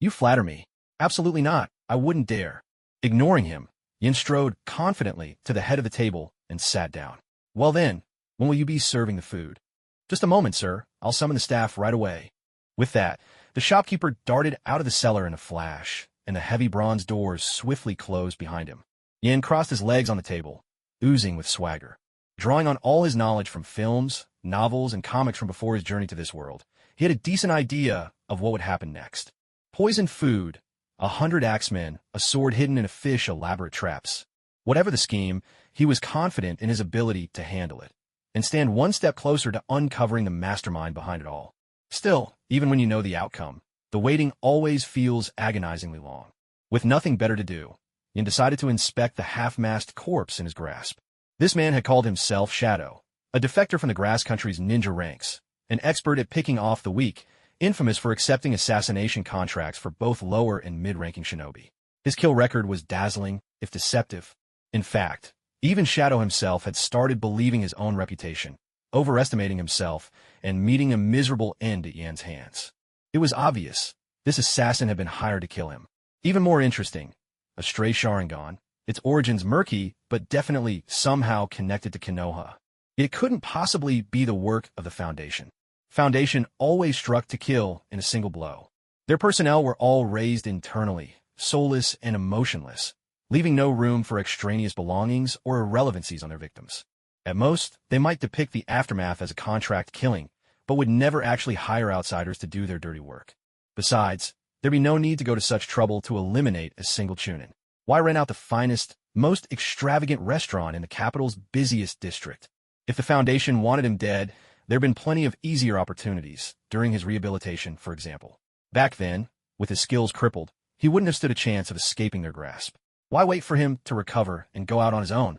"You flatter me." "Absolutely not. I wouldn't dare." Ignoring him, Yin strode confidently to the head of the table and sat down. "Well then, when will you be serving the food?" "Just a moment, sir. I'll summon the staff right away." With that, the shopkeeper darted out of the cellar in a flash, and the heavy bronze doors swiftly closed behind him. Yin crossed his legs on the table, oozing with swagger. Drawing on all his knowledge from films, novels, and comics from before his journey to this world, he had a decent idea of what would happen next. Poisoned food, 100 axemen, a sword hidden in a fish, elaborate traps. Whatever the scheme, he was confident in his ability to handle it, and stand one step closer to uncovering the mastermind behind it all. Still, even when you know the outcome, the waiting always feels agonizingly long. With nothing better to do, Yin decided to inspect the half-masked corpse in his grasp. This man had called himself Shadow, a defector from the grass country's ninja ranks, an expert at picking off the weak, infamous for accepting assassination contracts for both lower and mid-ranking shinobi. His kill record was dazzling, if deceptive. In fact, even Shadow himself had started believing his own reputation. overestimating himself and meeting a miserable end at Yan's hands. It was obvious. This assassin had been hired to kill him. Even more interesting, a stray Sharingan, its origins murky, but definitely somehow connected to Konoha. It couldn't possibly be the work of the Foundation. Foundation always struck to kill in a single blow. Their personnel were all raised internally, soulless and emotionless, leaving no room for extraneous belongings or irrelevancies on their victims. At most, they might depict the aftermath as a contract killing, but would never actually hire outsiders to do their dirty work. Besides, there'd be no need to go to such trouble to eliminate a single Chunin. Why rent out the finest, most extravagant restaurant in the capital's busiest district? If the Foundation wanted him dead, there'd been plenty of easier opportunities, during his rehabilitation, for example. Back then, with his skills crippled, he wouldn't have stood a chance of escaping their grasp. Why wait for him to recover and go out on his own?